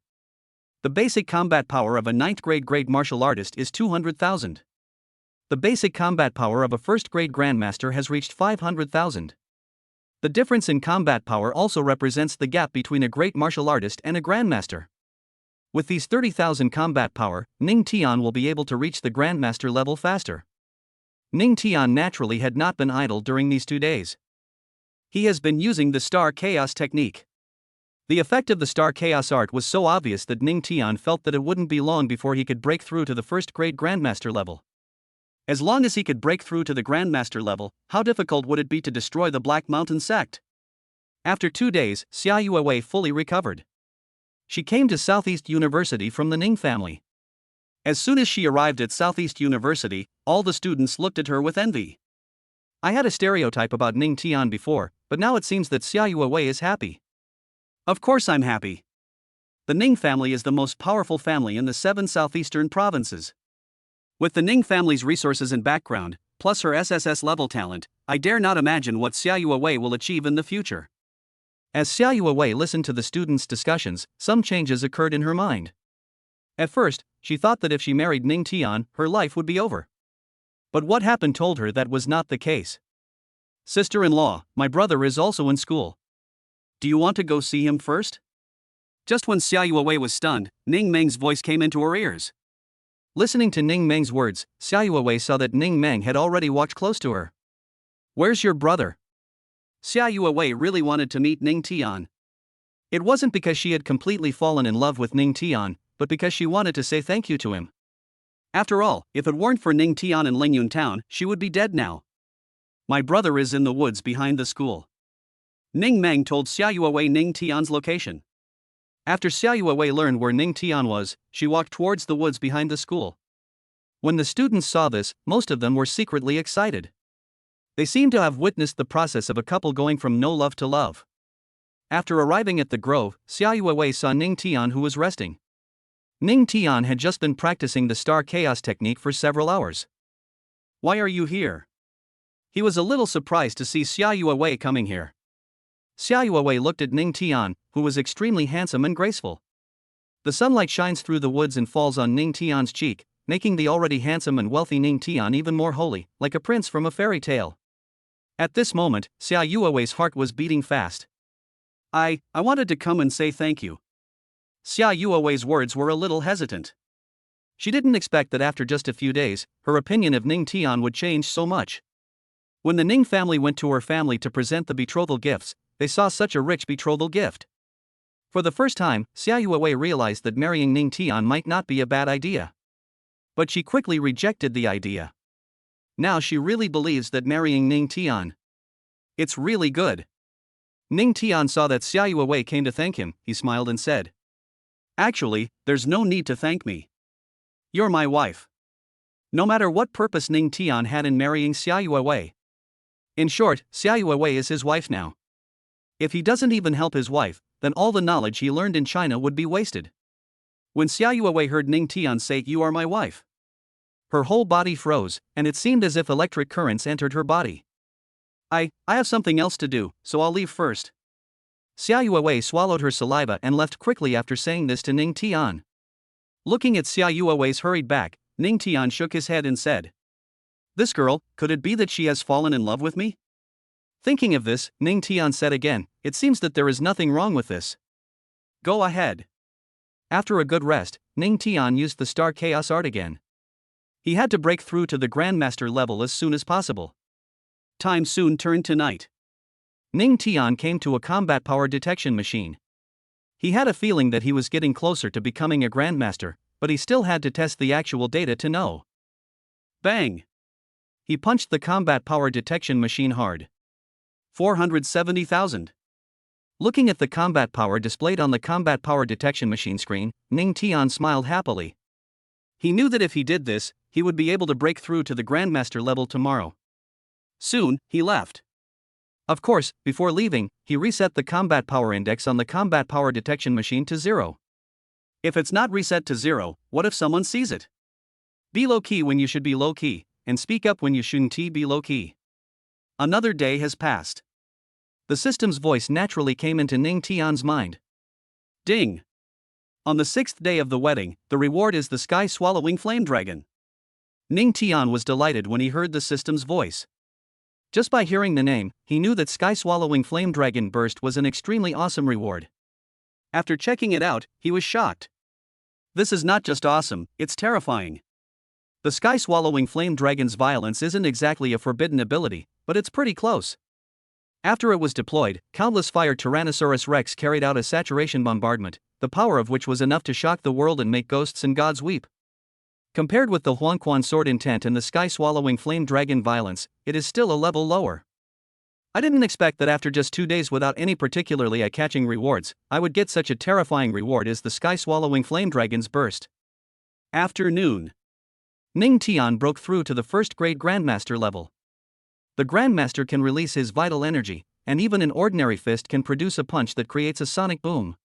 The basic combat power of a 9th grade great martial artist is 200,000. The basic combat power of a 1st grade grandmaster has reached 500,000. The difference in combat power also represents the gap between a great martial artist and a grandmaster. With these 30,000 combat power, Ning Tian will be able to reach the grandmaster level faster. Ning Tian naturally had not been idle during these 2 days. He has been using the Star Chaos technique. The effect of the Star Chaos art was so obvious that Ning Tian felt that it wouldn't be long before he could break through to the 1st grade grandmaster level. As long as he could break through to the grandmaster level, how difficult would it be to destroy the Black Mountain sect? After 2 days, Xia Yuewei fully recovered. She came to Southeast University from the Ning family. As soon as she arrived at Southeast University, all the students looked at her with envy. I had a stereotype about Ning Tian before, but now it seems that Xia Yuewei is happy. Of course I'm happy. The Ning family is the most powerful family in the 7 southeastern provinces. With the Ning family's resources and background, plus her SSS-level talent, I dare not imagine what Xia Yuewei will achieve in the future. As Xia Yuewei listened to the students' discussions, some changes occurred in her mind. At first, she thought that if she married Ning Tian, her life would be over. But what happened told her that was not the case. Sister-in-law, my brother is also in school. Do you want to go see him first? Just when Xia Yuewei was stunned, Ning Meng's voice came into her ears. Listening to Ning Meng's words, Xia Yuewei saw that Ning Meng had already walked close to her. Where's your brother? Xia Yuewei really wanted to meet Ning Tian. It wasn't because she had completely fallen in love with Ning Tian, but because she wanted to say thank you to him. After all, if it weren't for Ning Tian in Lingyun Town, she would be dead now. My brother is in the woods behind the school. Ning Meng told Xia Yuewei Ning Tian's location. After Xia Yuewei learned where Ning Tian was, she walked towards the woods behind the school. When the students saw this, most of them were secretly excited. They seemed to have witnessed the process of a couple going from no love to love. After arriving at the grove, Xia Yuewei saw Ning Tian who was resting. Ning Tian had just been practicing the Star Chaos technique for several hours. Why are you here? He was a little surprised to see Xia Yuewei coming here. Xiao Yuewei looked at Ning Tian, who was extremely handsome and graceful. The sunlight shines through the woods and falls on Ning Tian's cheek, making the already handsome and wealthy Ning Tian even more holy, like a prince from a fairy tale. At this moment, Xiao Yuewei's heart was beating fast. I wanted to come and say thank you. Xiao Yuewei's words were a little hesitant. She didn't expect that after just a few days, her opinion of Ning Tian would change so much. When the Ning family went to her family to present the betrothal gifts, they saw such a rich betrothal gift. For the first time, Xiao Yuewei realized that marrying Ning Tian might not be a bad idea. But she quickly rejected the idea. Now she really believes that marrying Ning Tian, it's really good. Ning Tian saw that Xiao Yuewei came to thank him. He smiled and said, "Actually, there's no need to thank me. You're my wife." No matter what purpose Ning Tian had in marrying Xiao Yuewei. In short, Xiao Yuewei is his wife now. If he doesn't even help his wife, then all the knowledge he learned in China would be wasted. When Xiao Yuewei heard Ning Tian say, "You are my wife," her whole body froze, and it seemed as if electric currents entered her body. I have something else to do, so I'll leave first." Xiao Yuewei swallowed her saliva and left quickly after saying this to Ning Tian. Looking at Xiao Yuewei's hurried back, Ning Tian shook his head and said, "This girl, could it be that she has fallen in love with me?" Thinking of this, Ning Tian said again, "It seems that there is nothing wrong with this. Go ahead." After a good rest, Ning Tian used the Star Chaos Art again. He had to break through to the Grandmaster level as soon as possible. Time soon turned to night. Ning Tian came to a combat power detection machine. He had a feeling that he was getting closer to becoming a Grandmaster, but he still had to test the actual data to know. Bang! He punched the combat power detection machine hard. 470,000. Looking at the combat power displayed on the combat power detection machine screen, Ning Tian smiled happily. He knew that if he did this, he would be able to break through to the Grandmaster level tomorrow. Soon, he left. Of course, before leaving, he reset the combat power index on the combat power detection machine to 0. If it's not reset to 0, what if someone sees it? Be low-key when you should be low-key, and speak up when you shouldn't be low-key. Another day has passed. The system's voice naturally came into Ning Tian's mind. Ding! On the 6th day of the wedding, the reward is the sky-swallowing flame dragon. Ning Tian was delighted when he heard the system's voice. Just by hearing the name, he knew that sky-swallowing flame dragon burst was an extremely awesome reward. After checking it out, he was shocked. This is not just awesome, it's terrifying. The sky-swallowing flame dragon's violence isn't exactly a forbidden ability, but it's pretty close. After it was deployed, countless fire Tyrannosaurus Rex carried out a saturation bombardment, the power of which was enough to shock the world and make ghosts and gods weep. Compared with the Huangquan sword intent and the sky-swallowing flame dragon violence, it is still a level lower. I didn't expect that after just 2 days without any particularly eye-catching rewards, I would get such a terrifying reward as the sky-swallowing flame dragon's burst. Afternoon. Ning Tian broke through to the first-grade Grandmaster level. The Grandmaster can release his vital energy, and even an ordinary fist can produce a punch that creates a sonic boom.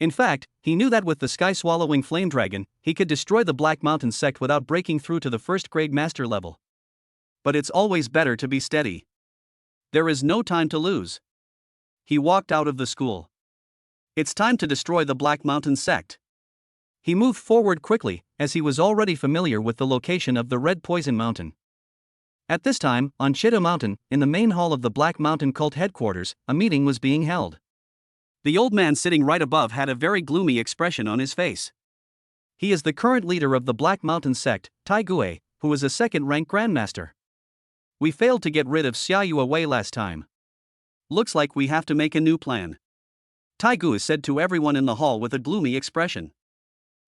In fact, he knew that with the sky-swallowing flame dragon, he could destroy the Black Mountain sect without breaking through to the first-grade master level. But it's always better to be steady. There is no time to lose. He walked out of the school. It's time to destroy the Black Mountain sect. He moved forward quickly, as he was already familiar with the location of the Red Poison Mountain. At this time, on Chitta Mountain, in the main hall of the Black Mountain cult headquarters, a meeting was being held. The old man sitting right above had a very gloomy expression on his face. He is the current leader of the Black Mountain sect, Tai Gue, who is a second-rank Grandmaster. We failed to get rid of Xiao Yuewei last time. Looks like we have to make a new plan. Tai Gue said to everyone in the hall with a gloomy expression.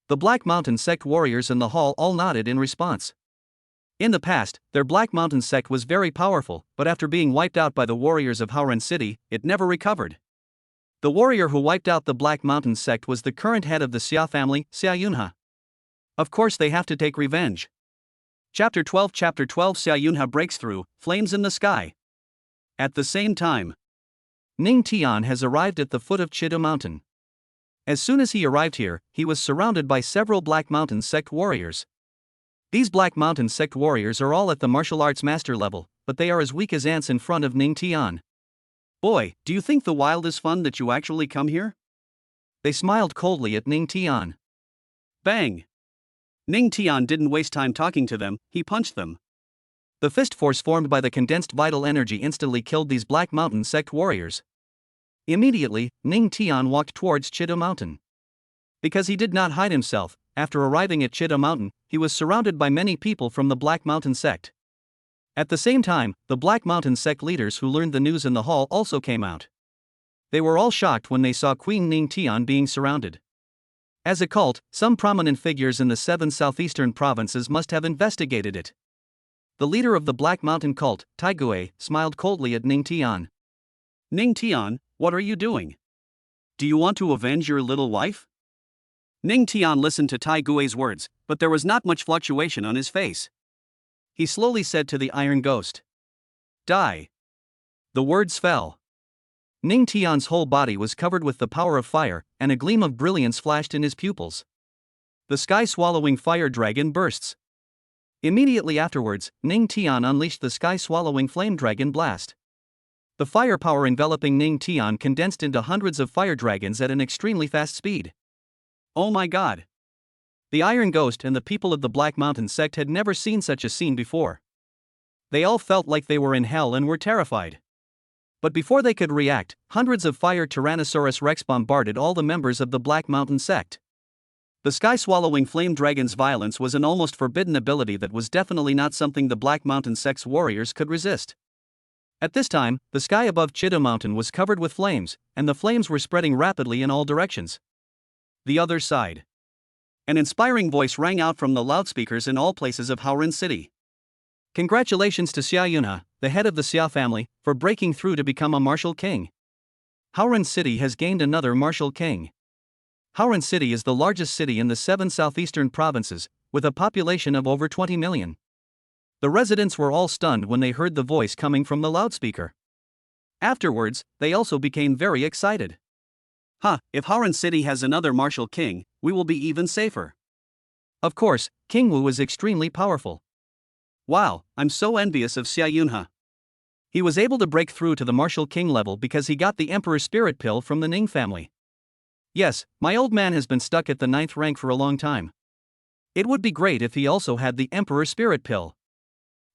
The Black Mountain sect warriors in the hall all nodded in response. In the past, their Black Mountain sect was very powerful, but after being wiped out by the warriors of Haoren City, it never recovered. The warrior who wiped out the Black Mountain sect was the current head of the Xia family, Xia Yunhe. Of course they have to take revenge. Chapter 12 Xia Yunhe breaks through, flames in the sky. At the same time, Ning Tian has arrived at the foot of Chitta Mountain. As soon as he arrived here, he was surrounded by several Black Mountain sect warriors. These Black Mountain sect warriors are all at the martial arts master level, but they are as weak as ants in front of Ning Tian. Boy, do you think the wild is fun that you actually come here? They smiled coldly at Ning Tian. Bang! Ning Tian didn't waste time talking to them, he punched them. The fist force formed by the condensed vital energy instantly killed these Black Mountain sect warriors. Immediately, Ning Tian walked towards Chita Mountain. Because he did not hide himself, after arriving at Chita Mountain, he was surrounded by many people from the Black Mountain sect. At the same time, the Black Mountain sect leaders who learned the news in the hall also came out. They were all shocked when they saw Queen Ning Tian being surrounded. As a cult, some prominent figures in the 7 southeastern provinces must have investigated it. The leader of the Black Mountain cult, Taigui, smiled coldly at Ning Tian. Ning Tian, what are you doing? Do you want to avenge your little wife? Ning Tian listened to Taigui's words, but there was not much fluctuation on his face. He slowly said to the Iron Ghost, "Die." The words fell. Ning Tian's whole body was covered with the power of fire, and a gleam of brilliance flashed in his pupils. The sky-swallowing fire dragon bursts. Immediately afterwards, Ning Tian unleashed the sky-swallowing flame dragon blast. The firepower enveloping Ning Tian condensed into hundreds of fire dragons at an extremely fast speed. Oh my god! The Iron Ghost and the people of the Black Mountain sect had never seen such a scene before. They all felt like they were in hell and were terrified. But before they could react, hundreds of fire Tyrannosaurus Rex bombarded all the members of the Black Mountain sect. The sky-swallowing flame dragon's violence was an almost forbidden ability that was definitely not something the Black Mountain sect's warriors could resist. At this time, the sky above Chita Mountain was covered with flames, and the flames were spreading rapidly in all directions. The other side. An inspiring voice rang out from the loudspeakers in all places of Haoren City. Congratulations to Xia Yunhe, the head of the Xia family, for breaking through to become a martial king. Haoren City has gained another martial king. Haoren City is the largest city in the 7 southeastern provinces, with a population of over 20 million. The residents were all stunned when they heard the voice coming from the loudspeaker. Afterwards, they also became very excited. If Haoren City has another martial king, we will be even safer. Of course, King Wu is extremely powerful. Wow, I'm so envious of Xia Yunhe. He was able to break through to the martial king level because he got the Emperor Spirit Pill from the Ning family. Yes, my old man has been stuck at the 9th rank for a long time. It would be great if he also had the Emperor Spirit Pill.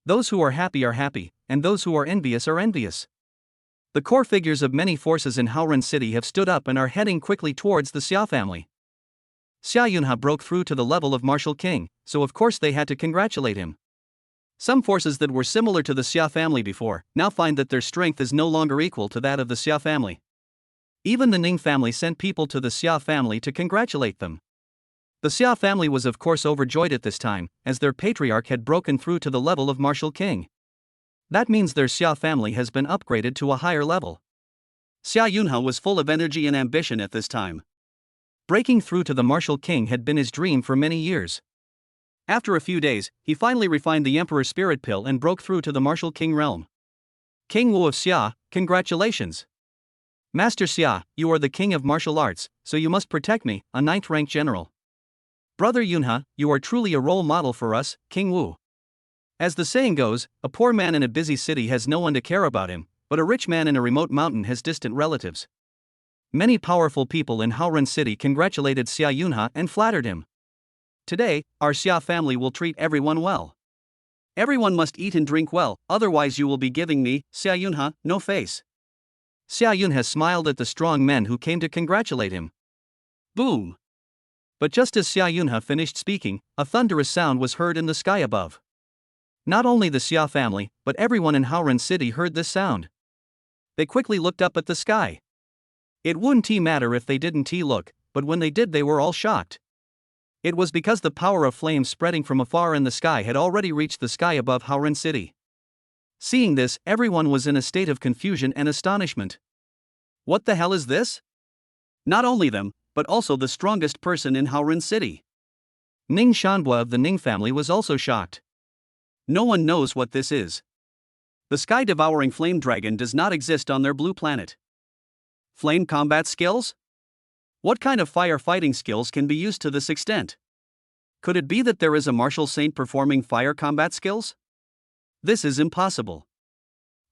Those who are happy, and those who are envious are envious. The core figures of many forces in Haoren City have stood up and are heading quickly towards the Xia family. Xia Yunhe broke through to the level of martial king, so of course they had to congratulate him. Some forces that were similar to the Xia family before now find that their strength is no longer equal to that of the Xia family. Even the Ning family sent people to the Xia family to congratulate them. The Xia family was of course overjoyed at this time, as their patriarch had broken through to the level of martial king. That means their Xia family has been upgraded to a higher level. Xia Yunhe was full of energy and ambition at this time. Breaking through to the martial king had been his dream for many years. After a few days, he finally refined the Emperor Spirit Pill and broke through to the martial king realm. King Wu of Xia, congratulations! Master Xia, you are the king of martial arts, so you must protect me, a 9th rank general. Brother Yunhe, you are truly a role model for us, King Wu. As the saying goes, a poor man in a busy city has no one to care about him, but a rich man in a remote mountain has distant relatives. Many powerful people in Haoren City congratulated Xia Yunhe and flattered him. Today, our Xia family will treat everyone well. Everyone must eat and drink well, otherwise you will be giving me, Xia Yunhe, no face. Xia Yunhe smiled at the strong men who came to congratulate him. Boom! But just as Xia Yunhe finished speaking, a thunderous sound was heard in the sky above. Not only the Xia family, but everyone in Haoren City heard this sound. They quickly looked up at the sky. It wouldn't matter if they didn't look, but when they did they were all shocked. It was because the power of flames spreading from afar in the sky had already reached the sky above Haoren City. Seeing this, everyone was in a state of confusion and astonishment. What the hell is this? Not only them, but also the strongest person in Haoren City. Ning Shanbua of the Ning family was also shocked. No one knows what this is. The sky-devouring flame dragon does not exist on their blue planet. Flame combat skills? What kind of firefighting skills can be used to this extent? Could it be that there is a martial saint performing fire combat skills? This is impossible.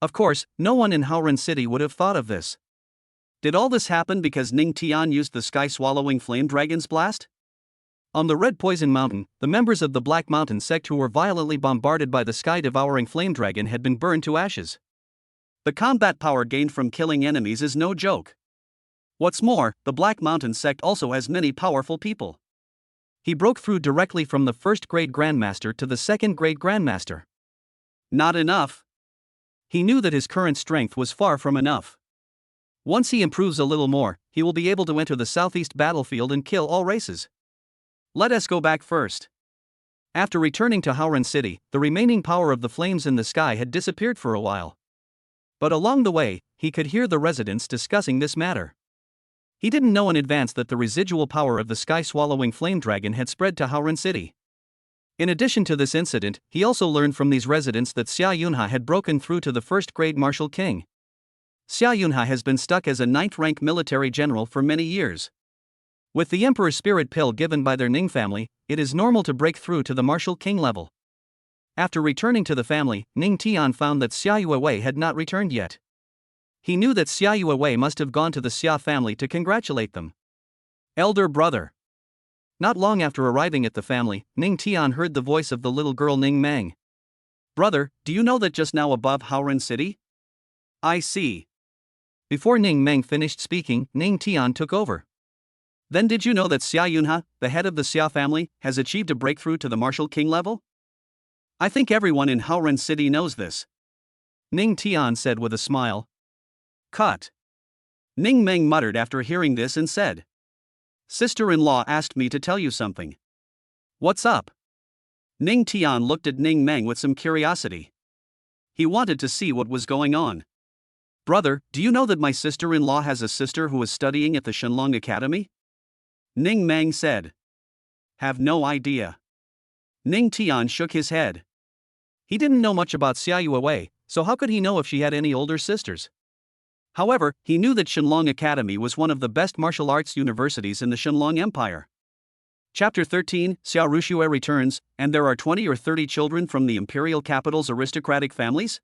Of course, no one in Howren City would have thought of this. Did all this happen because Ning Tian used the sky-swallowing flame dragon's blast? On the Red Poison Mountain, the members of the Black Mountain sect who were violently bombarded by the sky-devouring flame dragon had been burned to ashes. The combat power gained from killing enemies is no joke. What's more, the Black Mountain sect also has many powerful people. He broke through directly from the first-grade Grandmaster to the second-grade Grandmaster. Not enough. He knew that his current strength was far from enough. Once he improves a little more, he will be able to enter the southeast battlefield and kill all races. Let us go back first. After returning to Howren City, the remaining power of the flames in the sky had disappeared for a while. But along the way, he could hear the residents discussing this matter. He didn't know in advance that the residual power of the sky-swallowing flame dragon had spread to Howren City. In addition to this incident, he also learned from these residents that Xia Yunha had broken through to the first-grade martial king. Xia Yunha has been stuck as a 9th-rank military general for many years. With the Emperor's Spirit Pill given by their Ning family, it is normal to break through to the martial king level. After returning to the family, Ning Tian found that Xia Yuewei had not returned yet. He knew that Xia Yuewei must have gone to the Xia family to congratulate them. Elder brother. Not long after arriving at the family, Ning Tian heard the voice of the little girl Ning Meng. Brother, do you know that just now above Howren City? I see. Before Ning Meng finished speaking, Ning Tian took over. Then did you know that Xia Yunha, the head of the Xia family, has achieved a breakthrough to the martial king level? I think everyone in Howren City knows this. Ning Tian said with a smile. Cut. Ning Meng muttered after hearing this and said. Sister-in-law asked me to tell you something. What's up? Ning Tian looked at Ning Meng with some curiosity. He wanted to see what was going on. Brother, do you know that my sister-in-law has a sister who is studying at the Shenlong Academy? Ning Meng said. Have no idea. Ning Tian shook his head. He didn't know much about Xia Yuewei, so how could he know if she had any older sisters? However, he knew that Shenlong Academy was one of the best martial arts universities in the Shenlong Empire. Chapter 13, Xia Ruxue returns, and there are 20 or 30 children from the imperial capital's aristocratic families?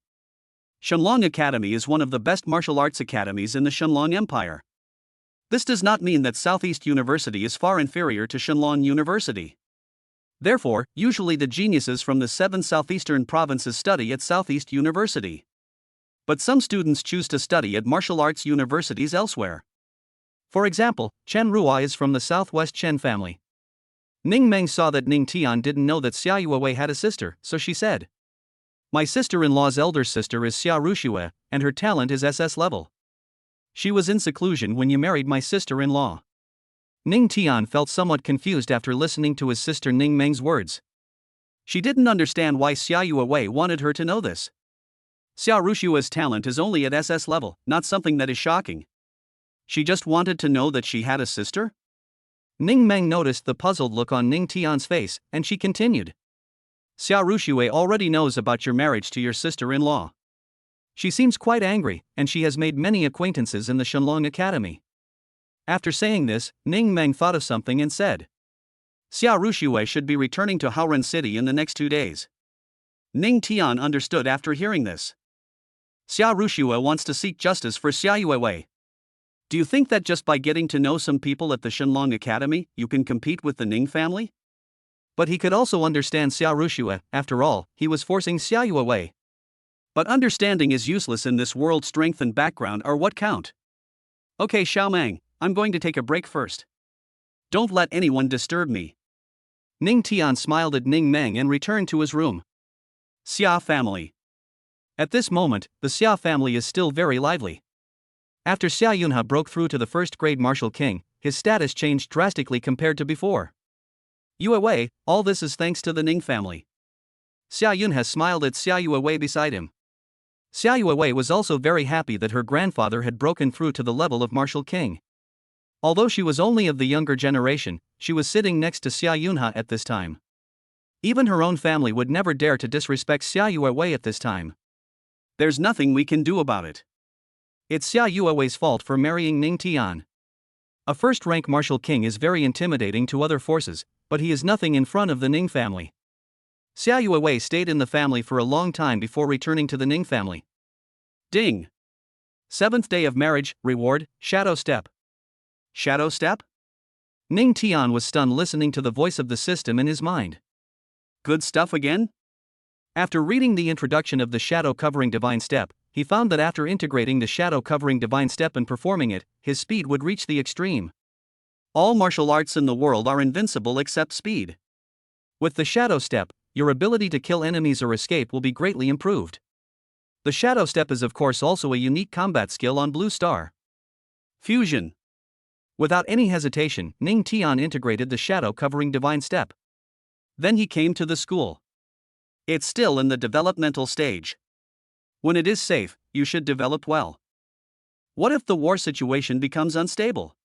Shenlong Academy is one of the best martial arts academies in the Shenlong Empire. This does not mean that Southeast University is far inferior to Shenlong University. Therefore, usually the geniuses from the 7 southeastern provinces study at Southeast University. But some students choose to study at martial arts universities elsewhere. For example, Chen Ruai is from the Southwest Chen family. Ning Meng saw that Ning Tian didn't know that Xia Yuewei had a sister, so she said. My sister-in-law's elder sister is Xia Ruxue, and her talent is SS-level. She was in seclusion when you married my sister-in-law. Ning Tian felt somewhat confused after listening to his sister Ning Meng's words. She didn't understand why Xia Yuewei wanted her to know this. Xia Ruxue's talent is only at SS level, not something that is shocking. She just wanted to know that she had a sister? Ning Meng noticed the puzzled look on Ning Tian's face, and she continued. Xia Ruxue already knows about your marriage to your sister-in-law. She seems quite angry, and she has made many acquaintances in the Shenlong Academy. After saying this, Ning Meng thought of something and said. Xia Ruxue should be returning to Howren City in the next 2 days. Ning Tian understood after hearing this. Xia Ruxue wants to seek justice for Xia Yuewei. Do you think that just by getting to know some people at the Shenlong Academy, you can compete with the Ning family? But he could also understand Xia Ruxue, after all, he was forcing Xia Yuewei. But understanding is useless in this world. Strength and background are what count. Okay Xiaomang, I'm going to take a break first. Don't let anyone disturb me. Ning Tian smiled at Ning Meng and returned to his room. Xia family. At this moment, the Xia family is still very lively. After Xia Yunha broke through to the first-grade martial king, his status changed drastically compared to before. Yuewei, all this is thanks to the Ning family. Xia Yunha smiled at Xia Yuewei beside him. Xia Yuewei was also very happy that her grandfather had broken through to the level of martial king. Although she was only of the younger generation, she was sitting next to Xia Yunha at this time. Even her own family would never dare to disrespect Xia Yuewei at this time. There's nothing we can do about it. It's Xia Yuewei's fault for marrying Ning Tian. A first-rank martial king is very intimidating to other forces, but he is nothing in front of the Ning family. Xia Yuewei stayed in the family for a long time before returning to the Ning family. Ding. 7th day of marriage, reward, shadow step. Shadow step? Ning Tian was stunned listening to the voice of the system in his mind. Good stuff again? After reading the introduction of the shadow covering divine step, he found that after integrating the shadow covering divine step and performing it, his speed would reach the extreme. All martial arts in the world are invincible except speed. With the shadow step, your ability to kill enemies or escape will be greatly improved. The shadow step is of course also a unique combat skill on Blue Star. Fusion. Without any hesitation, Ning Tian integrated the shadow covering divine step. Then he came to the school. It's still in the developmental stage. When it is safe, you should develop well. What if the war situation becomes unstable?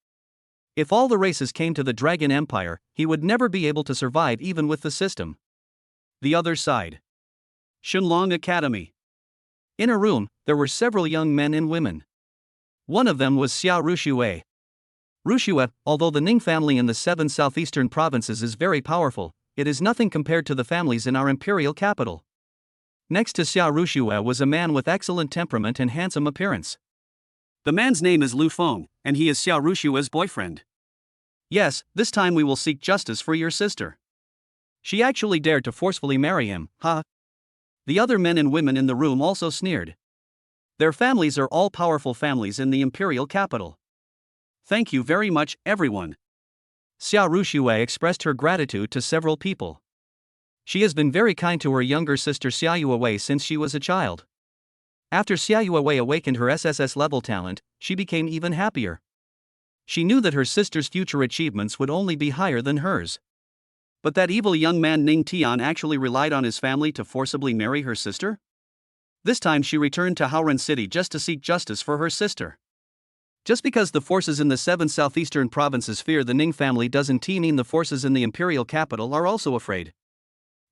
If all the races came to the Dragon Empire, he would never be able to survive even with the system. The other side. Shenlong Academy. In a room, there were several young men and women. One of them was Xiao Ruxue. Ruxue, although the Ning family in the 7 southeastern provinces is very powerful, it is nothing compared to the families in our imperial capital. Next to Xiao Ruxue was a man with excellent temperament and handsome appearance. The man's name is Lu Feng, and he is Xiao Ruxue's boyfriend. Yes, this time we will seek justice for your sister. She actually dared to forcefully marry him, huh? The other men and women in the room also sneered. Their families are all powerful families in the imperial capital. Thank you very much, everyone. Xiao Ruxue expressed her gratitude to several people. She has been very kind to her younger sister Xiao Yuewei since she was a child. After Xiao Yuewei awakened her SSS-level talent, she became even happier. She knew that her sister's future achievements would only be higher than hers. But that evil young man Ning Tian actually relied on his family to forcibly marry her sister? This time she returned to Haoren City just to seek justice for her sister. Just because the forces in the 7 southeastern provinces fear the Ning family doesn't mean the forces in the imperial capital are also afraid.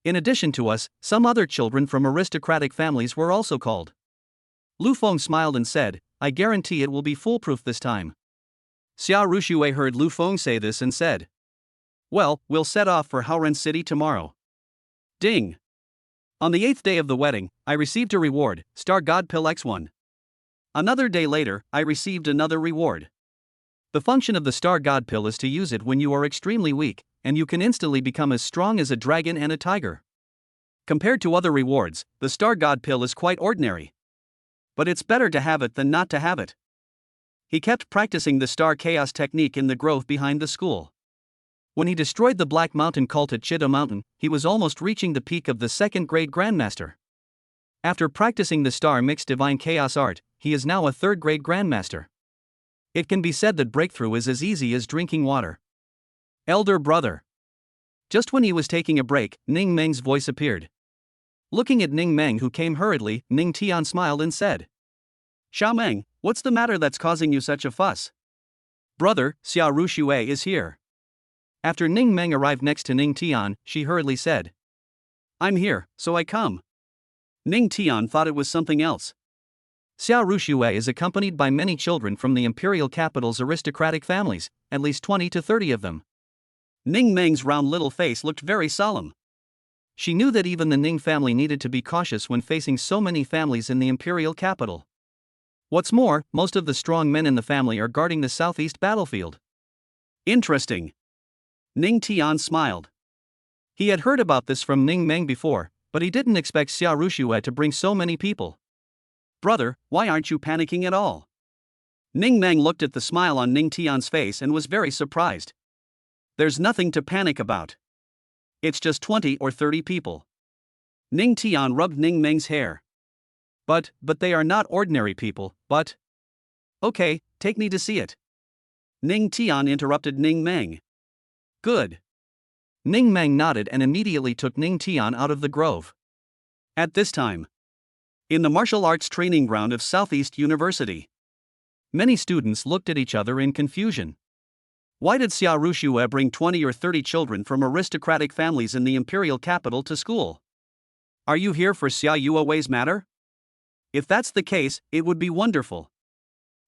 In addition to us, some other children from aristocratic families were also called. Lu Feng smiled and said, I guarantee it will be foolproof this time. Xiao Ruxue heard Lu Feng say this and said, well, we'll set off for Haoren City tomorrow. Ding. On the 8th day of the wedding, I received a reward, Star God Pill X1. Another day later, I received another reward. The function of the Star God Pill is to use it when you are extremely weak, and you can instantly become as strong as a dragon and a tiger. Compared to other rewards, the Star God Pill is quite ordinary. But it's better to have it than not to have it. He kept practicing the Star Chaos technique in the grove behind the school. When he destroyed the Black Mountain cult at Chita Mountain, he was almost reaching the peak of the 2nd grade Grandmaster. After practicing the Star Mixed Divine Chaos art, he is now a 3rd grade Grandmaster. It can be said that breakthrough is as easy as drinking water. Elder brother. Just when he was taking a break, Ning Meng's voice appeared. Looking at Ning Meng who came hurriedly, Ning Tian smiled and said, Xiao Meng, what's the matter that's causing you such a fuss? Brother, Xiao Ruxue is here. After Ning Meng arrived next to Ning Tian, she hurriedly said, I'm here, so I come. Ning Tian thought it was something else. Xiao Ruxue is accompanied by many children from the imperial capital's aristocratic families, at least 20 to 30 of them. Ning Meng's round little face looked very solemn. She knew that even the Ning family needed to be cautious when facing so many families in the imperial capital. What's more, most of the strong men in the family are guarding the southeast battlefield. Interesting. Ning Tian smiled. He had heard about this from Ning Meng before, but he didn't expect Xiao Ruxue to bring so many people. Brother, why aren't you panicking at all? Ning Meng looked at the smile on Ning Tian's face and was very surprised. There's nothing to panic about. It's just 20 or 30 people. Ning Tian rubbed Ning Meng's hair. But they are not ordinary people, but... Okay, take me to see it. Ning Tian interrupted Ning Meng. Good. Ning Meng nodded and immediately took Ning Tian out of the grove. At this time, in the martial arts training ground of Southeast University, many students looked at each other in confusion. Why did Xiao Ruxue bring 20 or 30 children from aristocratic families in the imperial capital to school? Are you here for Xiao Yuewei's matter? If that's the case, it would be wonderful.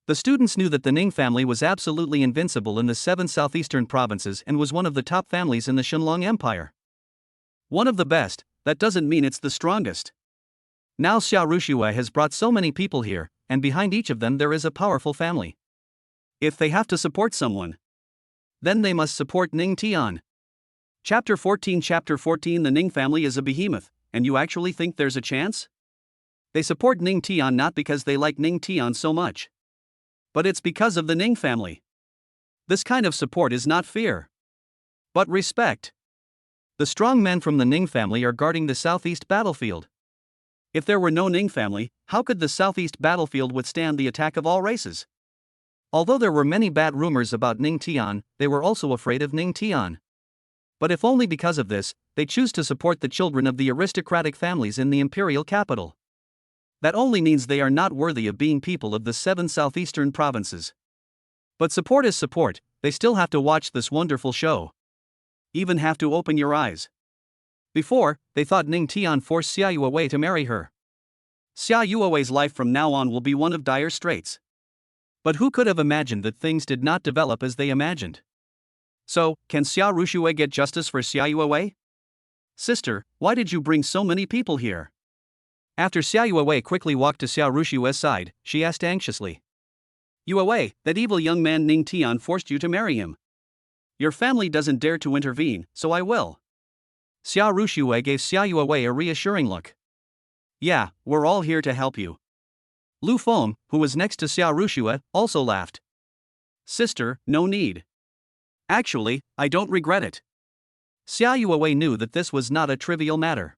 The students knew that the Ning family was absolutely invincible in the 7 southeastern provinces and was one of the top families in the Shenlong Empire. One of the best, that doesn't mean it's the strongest. Now Xiao Ruxue has brought so many people here, and behind each of them there is a powerful family. If they have to support someone, then they must support Ning Tian. Chapter 14 The Ning family is a behemoth, and you actually think there's a chance? They support Ning Tian not because they like Ning Tian so much, but it's because of the Ning family. This kind of support is not fear, but respect. The strong men from the Ning family are guarding the southeast battlefield. If there were no Ning family, how could the southeast battlefield withstand the attack of all races? Although there were many bad rumors about Ning Tian, they were also afraid of Ning Tian. But if only because of this, they choose to support the children of the aristocratic families in the imperial capital. That only means they are not worthy of being people of the 7 southeastern provinces. But support is support, they still have to watch this wonderful show. Even have to open your eyes. Before, they thought Ning Tian forced Xia Yuewei to marry her. Xia Yuewei's life from now on will be one of dire straits. But who could have imagined that things did not develop as they imagined? So, can Xia Ruxue get justice for Xia Yuewei? Sister, why did you bring so many people here? After Xia Yuewei quickly walked to Xia Ruxue's side, she asked anxiously. Yuewei, that evil young man Ning Tian forced you to marry him. Your family doesn't dare to intervene, so I will. Xia Ruxue gave Xia Yuewei a reassuring look. Yeah, we're all here to help you. Lu Feng, who was next to Xia Ruxue, also laughed. Sister, no need. Actually, I don't regret it. Xia Yuewei knew that this was not a trivial matter.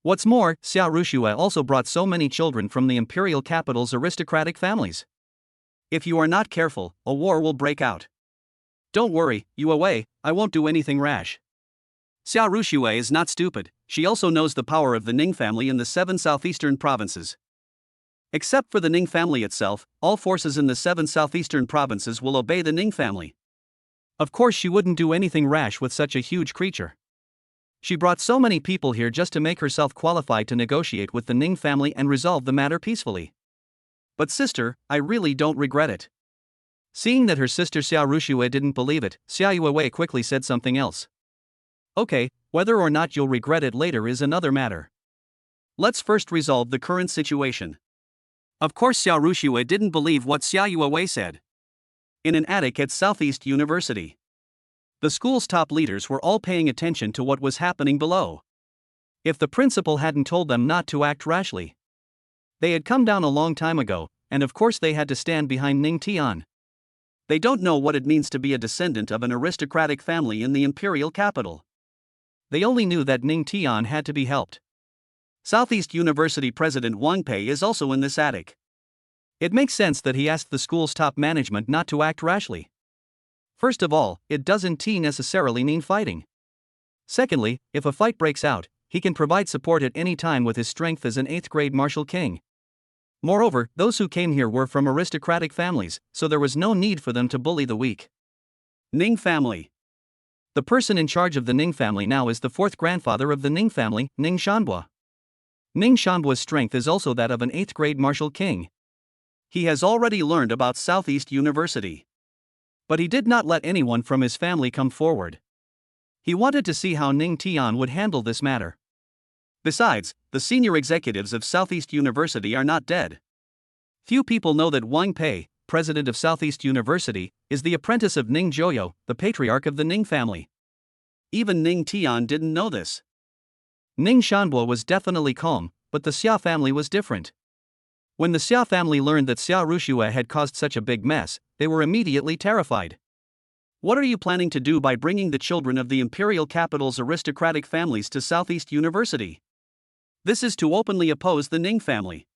What's more, Xia Ruxue also brought so many children from the imperial capital's aristocratic families. If you are not careful, a war will break out. Don't worry, Yuewei, I won't do anything rash. Xia Ruxue is not stupid, she also knows the power of the Ning family in the 7 southeastern provinces. Except for the Ning family itself, all forces in the 7 southeastern provinces will obey the Ning family. Of course she wouldn't do anything rash with such a huge creature. She brought so many people here just to make herself qualified to negotiate with the Ning family and resolve the matter peacefully. But sister, I really don't regret it. Seeing that her sister Xia Ruxue didn't believe it, Xia Yuewei quickly said something else. Okay, whether or not you'll regret it later is another matter. Let's first resolve the current situation. Of course Xia Ruxue didn't believe what Xia Yuewei said. In an attic at Southeast University, the school's top leaders were all paying attention to what was happening below. If the principal hadn't told them not to act rashly, they had come down a long time ago, and of course they had to stand behind Ning Tian. They don't know what it means to be a descendant of an aristocratic family in the imperial capital. They only knew that Ning Tian had to be helped. Southeast University President Wang Pei is also in this attic. It makes sense that he asked the school's top management not to act rashly. First of all, it doesn't necessarily mean fighting. Secondly, if a fight breaks out, he can provide support at any time with his strength as an 8th grade martial king. Moreover, those who came here were from aristocratic families, so there was no need for them to bully the weak. Ning family. The person in charge of the Ning family now is the 4th grandfather of the Ning family, Ning Shanbua. Ning Shanbua's strength is also that of an 8th grade martial king. He has already learned about Southeast University. But he did not let anyone from his family come forward. He wanted to see how Ning Tian would handle this matter. Besides, the senior executives of Southeast University are not dead. Few people know that Wang Pei, president of Southeast University, is the apprentice of Ning Joyo, the patriarch of the Ning family. Even Ning Tian didn't know this. Ning Shanbua was definitely calm, but the Xia family was different. When the Xia family learned that Xia Ruxue had caused such a big mess, they were immediately terrified. What are you planning to do by bringing the children of the imperial capital's aristocratic families to Southeast University? This is to openly oppose the Ning family.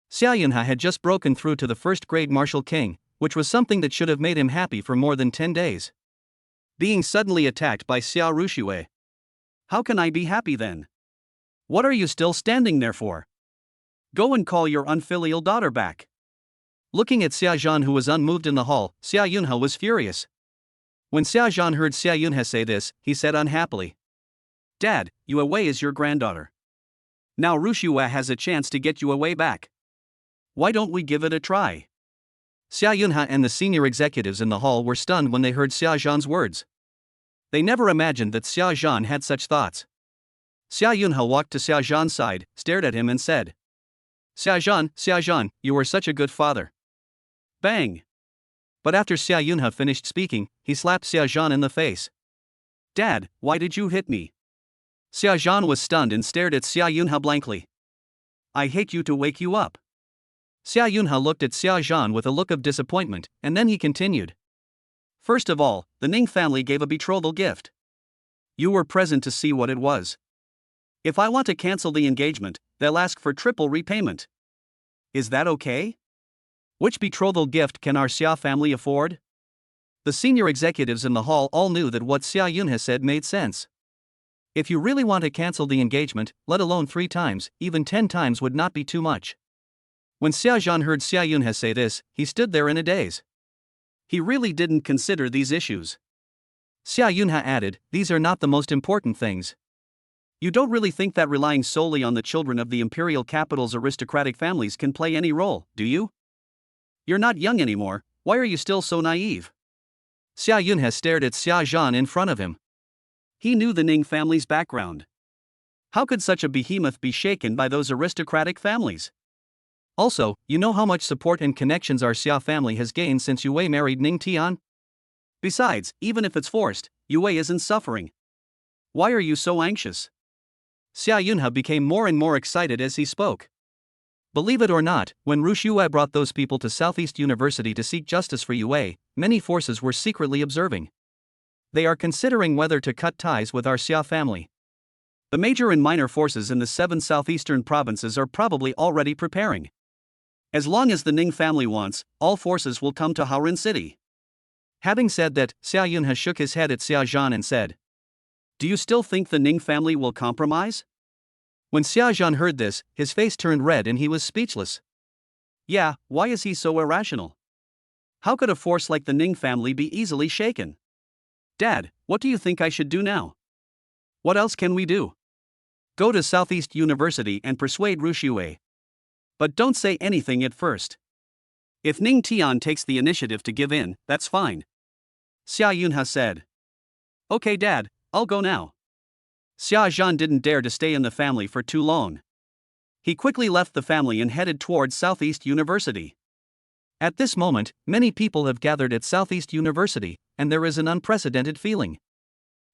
Xia Yunha had just broken through to the 1st grade martial king, which was something that should have made him happy for more than 10 days. Being suddenly attacked by Xia Ruxue. How can I be happy then? What are you still standing there for? Go and call your unfilial daughter back. Looking at Xia Zhan, who was unmoved in the hall, Xia Yunha was furious. When Xia Zhan heard Xia Yunha say this, he said unhappily, Dad, Yuewei is your granddaughter. Now Ruxue has a chance to get Yuewei back. Why don't we give it a try? Xia Yunha and the senior executives in the hall were stunned when they heard Xia Zhan's words. They never imagined that Xia Zhan had such thoughts. Xia Yunha walked to Xia Zhan's side, stared at him and said, Xiaozhan, you were such a good father. Bang! But after Xia Yunhe finished speaking, he slapped Xiaozhan in the face. Dad, why did you hit me? Xiaozhan was stunned and stared at Xia Yunhe blankly. I hate you to wake you up. Xia Yunhe looked at Xiaozhan with a look of disappointment, and then he continued. First of all, the Ning family gave a betrothal gift. You were present to see what it was. If I want to cancel the engagement, they'll ask for triple repayment. Is that okay? Which betrothal gift can our Xia family afford? The senior executives in the hall all knew that what Xia Yunhe said made sense. If you really want to cancel the engagement, let alone 3 times, even 10 times would not be too much. When Xiaozhan heard Xia Yunhe say this, he stood there in a daze. He really didn't consider these issues. Xia Yunhe added, these are not the most important things. You don't really think that relying solely on the children of the imperial capital's aristocratic families can play any role, do you? You're not young anymore, why are you still so naive? Xia Yunhe stared at Xiaozhan in front of him. He knew the Ning family's background. How could such a behemoth be shaken by those aristocratic families? Also, you know how much support and connections our Xia family has gained since Yue married Ning Tian? Besides, even if it's forced, Yue isn't suffering. Why are you so anxious? Xia Yunhe became more and more excited as he spoke. Believe it or not, when Rushue brought those people to Southeast University to seek justice for Yue, many forces were secretly observing. They are considering whether to cut ties with our Xia family. The major and minor forces in the 7 southeastern provinces are probably already preparing. As long as the Ning family wants, all forces will come to Haoren City. Having said that, Xia Yunhe shook his head at Xiaozhan and said, do you still think the Ning family will compromise? When Xiaozhan heard this, his face turned red and he was speechless. Yeah, why is he so irrational? How could a force like the Ning family be easily shaken? Dad, what do you think I should do now? What else can we do? Go to Southeast University and persuade Rushue. But don't say anything at first. If Ning Tian takes the initiative to give in, that's fine. Xia Yunhe said. Okay Dad, I'll go now. Xiaozhan didn't dare to stay in the family for too long. He quickly left the family and headed towards Southeast University. At this moment, many people have gathered at Southeast University, and there is an unprecedented feeling.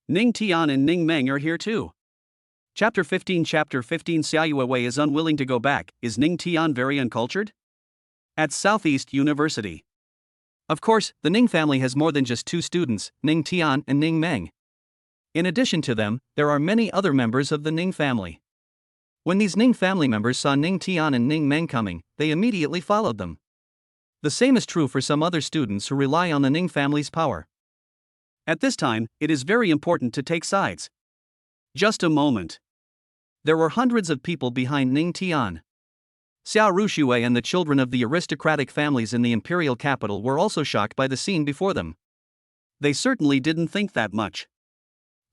Ning Tian and Ning Meng are here too. Chapter 15 Xia Yue is unwilling to go back. Is Ning Tian very uncultured? At Southeast University. Of course, the Ning family has more than just 2 students, Ning Tian and Ning Meng. In addition to them, there are many other members of the Ning family. When these Ning family members saw Ning Tian and Ning Meng coming, they immediately followed them. The same is true for some other students who rely on the Ning family's power. At this time, it is very important to take sides. Just a moment. There were hundreds of people behind Ning Tian. Xiao Rushue and the children of the aristocratic families in the imperial capital were also shocked by the scene before them. They certainly didn't think that much.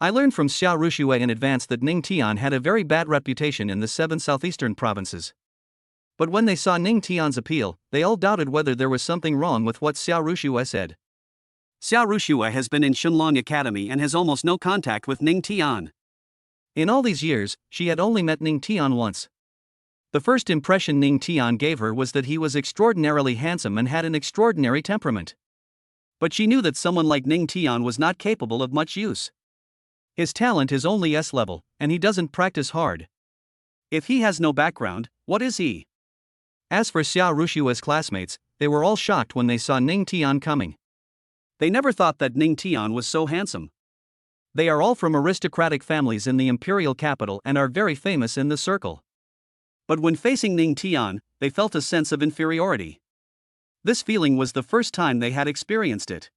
I learned from Xiao Rushue in advance that Ning Tian had a very bad reputation in the 7 southeastern provinces. But when they saw Ning Tian's appeal, they all doubted whether there was something wrong with what Xiao Rushue said. Xiao Rushue has been in Shenlong Academy and has almost no contact with Ning Tian. In all these years, she had only met Ning Tian once. The first impression Ning Tian gave her was that he was extraordinarily handsome and had an extraordinary temperament. But she knew that someone like Ning Tian was not capable of much use. His talent is only S-level, and he doesn't practice hard. If he has no background, what is he? As for Xiao Rushue's classmates, they were all shocked when they saw Ning Tian coming. They never thought that Ning Tian was so handsome. They are all from aristocratic families in the imperial capital and are very famous in the circle. But when facing Ning Tian, they felt a sense of inferiority. This feeling was the first time they had experienced it.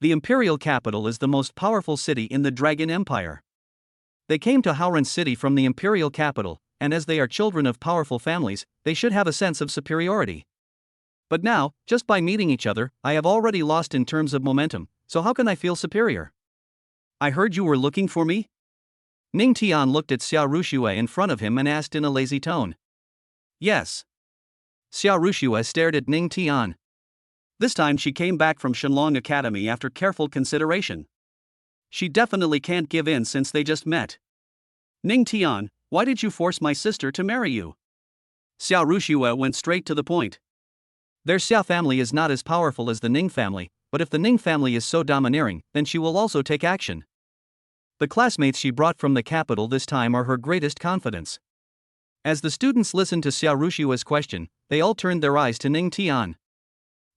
The imperial capital is the most powerful city in the Dragon Empire. They came to Haoren City from the imperial capital, and as they are children of powerful families, they should have a sense of superiority. But now, just by meeting each other, I have already lost in terms of momentum, so how can I feel superior? I heard you were looking for me? Ning Tian looked at Xiao Rushue in front of him and asked in a lazy tone. Yes. Xiao Rushue stared at Ning Tian. This time she came back from Shenlong Academy after careful consideration. She definitely can't give in since they just met. Ning Tian, why did you force my sister to marry you? Xiao Rushue went straight to the point. Their Xia family is not as powerful as the Ning family, but if the Ning family is so domineering, then she will also take action. The classmates she brought from the capital this time are her greatest confidence. As the students listened to Xiao Rushue's question, they all turned their eyes to Ning Tian.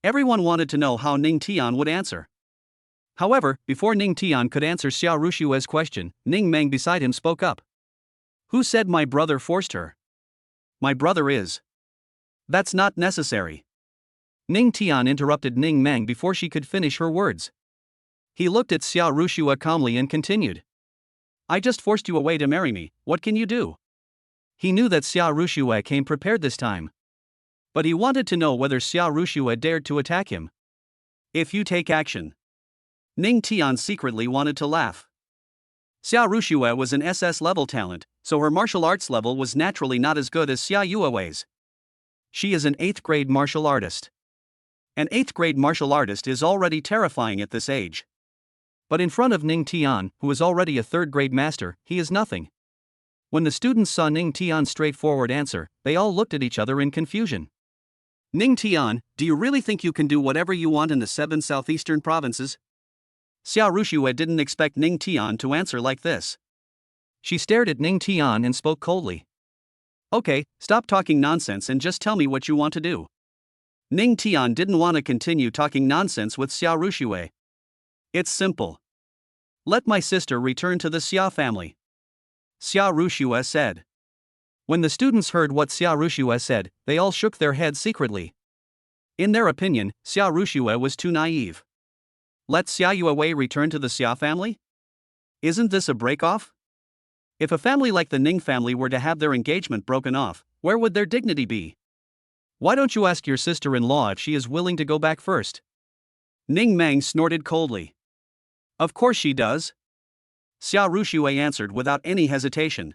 Everyone wanted to know how Ning Tian would answer. However, before Ning Tian could answer Xiao Rushue's question, Ning Meng beside him spoke up. Who said my brother forced her? My brother is. That's not necessary. Ning Tian interrupted Ning Meng before she could finish her words. He looked at Xiao Rushue calmly and continued. I just forced you away to marry me, what can you do? He knew that Xiao Rushue came prepared this time. But he wanted to know whether Xiao Rushue dared to attack him. If you take action. Ning Tian secretly wanted to laugh. Xiao Rushue was an SS-level talent, so her martial arts level was naturally not as good as Xiao Yue's. She is an 8th grade martial artist. An 8th grade martial artist is already terrifying at this age. But in front of Ning Tian, who is already a 3rd grade master, he is nothing. When the students saw Ning Tian's straightforward answer, they all looked at each other in confusion. Ning Tian, do you really think you can do whatever you want in the 7 southeastern provinces? Xiao Rushue didn't expect Ning Tian to answer like this. She stared at Ning Tian and spoke coldly. Okay, stop talking nonsense and just tell me what you want to do. Ning Tian didn't want to continue talking nonsense with Xiao Rushue. It's simple. Let my sister return to the Xia family. Xiao Rushue said. When the students heard what Xiao Rushue said, they all shook their heads secretly. In their opinion, Xiao Rushue was too naive. Let Xiao Yue return to the Xia family? Isn't this a break-off? If a family like the Ning family were to have their engagement broken off, where would their dignity be? Why don't you ask your sister-in-law if she is willing to go back first? Ning Meng snorted coldly. Of course she does. Xiao Rushue answered without any hesitation.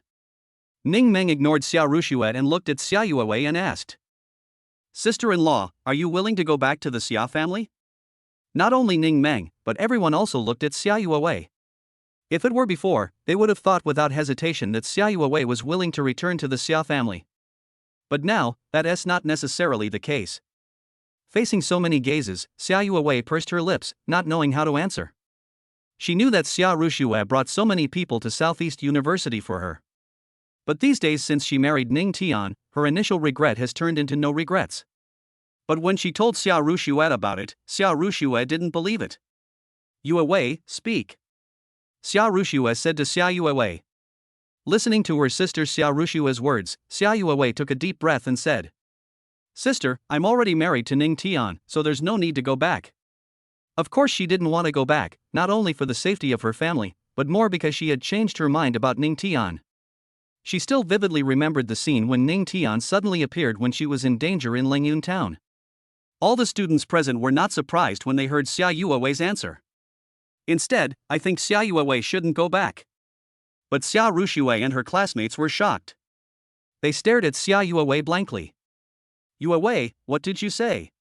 Ning Meng ignored Xiao Rushue and looked at Xiao Yue and asked. Sister-in-law, are you willing to go back to the Xia family? Not only Ning Meng, but everyone also looked at Xiao Yue. If it were before, they would have thought without hesitation that Xiao Yue was willing to return to the Xia family. But now, that is not necessarily the case. Facing so many gazes, Xiao Yue pursed her lips, not knowing how to answer. She knew that Xiao Rushue brought so many people to Southeast University for her. But these days since she married Ning Tian, her initial regret has turned into no regrets. But when she told Xiao Rushue about it, Xiao Rushue didn't believe it. Yue, speak. Xiao Rushue said to Xiao Yue. Listening to her sister Xiao Rushue's words, Xiao Yue took a deep breath and said. Sister, I'm already married to Ning Tian, so there's no need to go back. Of course she didn't want to go back, not only for the safety of her family, but more because she had changed her mind about Ning Tian. She still vividly remembered the scene when Ning Tian suddenly appeared when she was in danger in Lengyun town. All the students present were not surprised when they heard Xiao Yue's answer. Instead, I think Xiao Yue shouldn't go back. But Xiao Rushue and her classmates were shocked. They stared at Xiao Yue blankly. Yue, what did you say?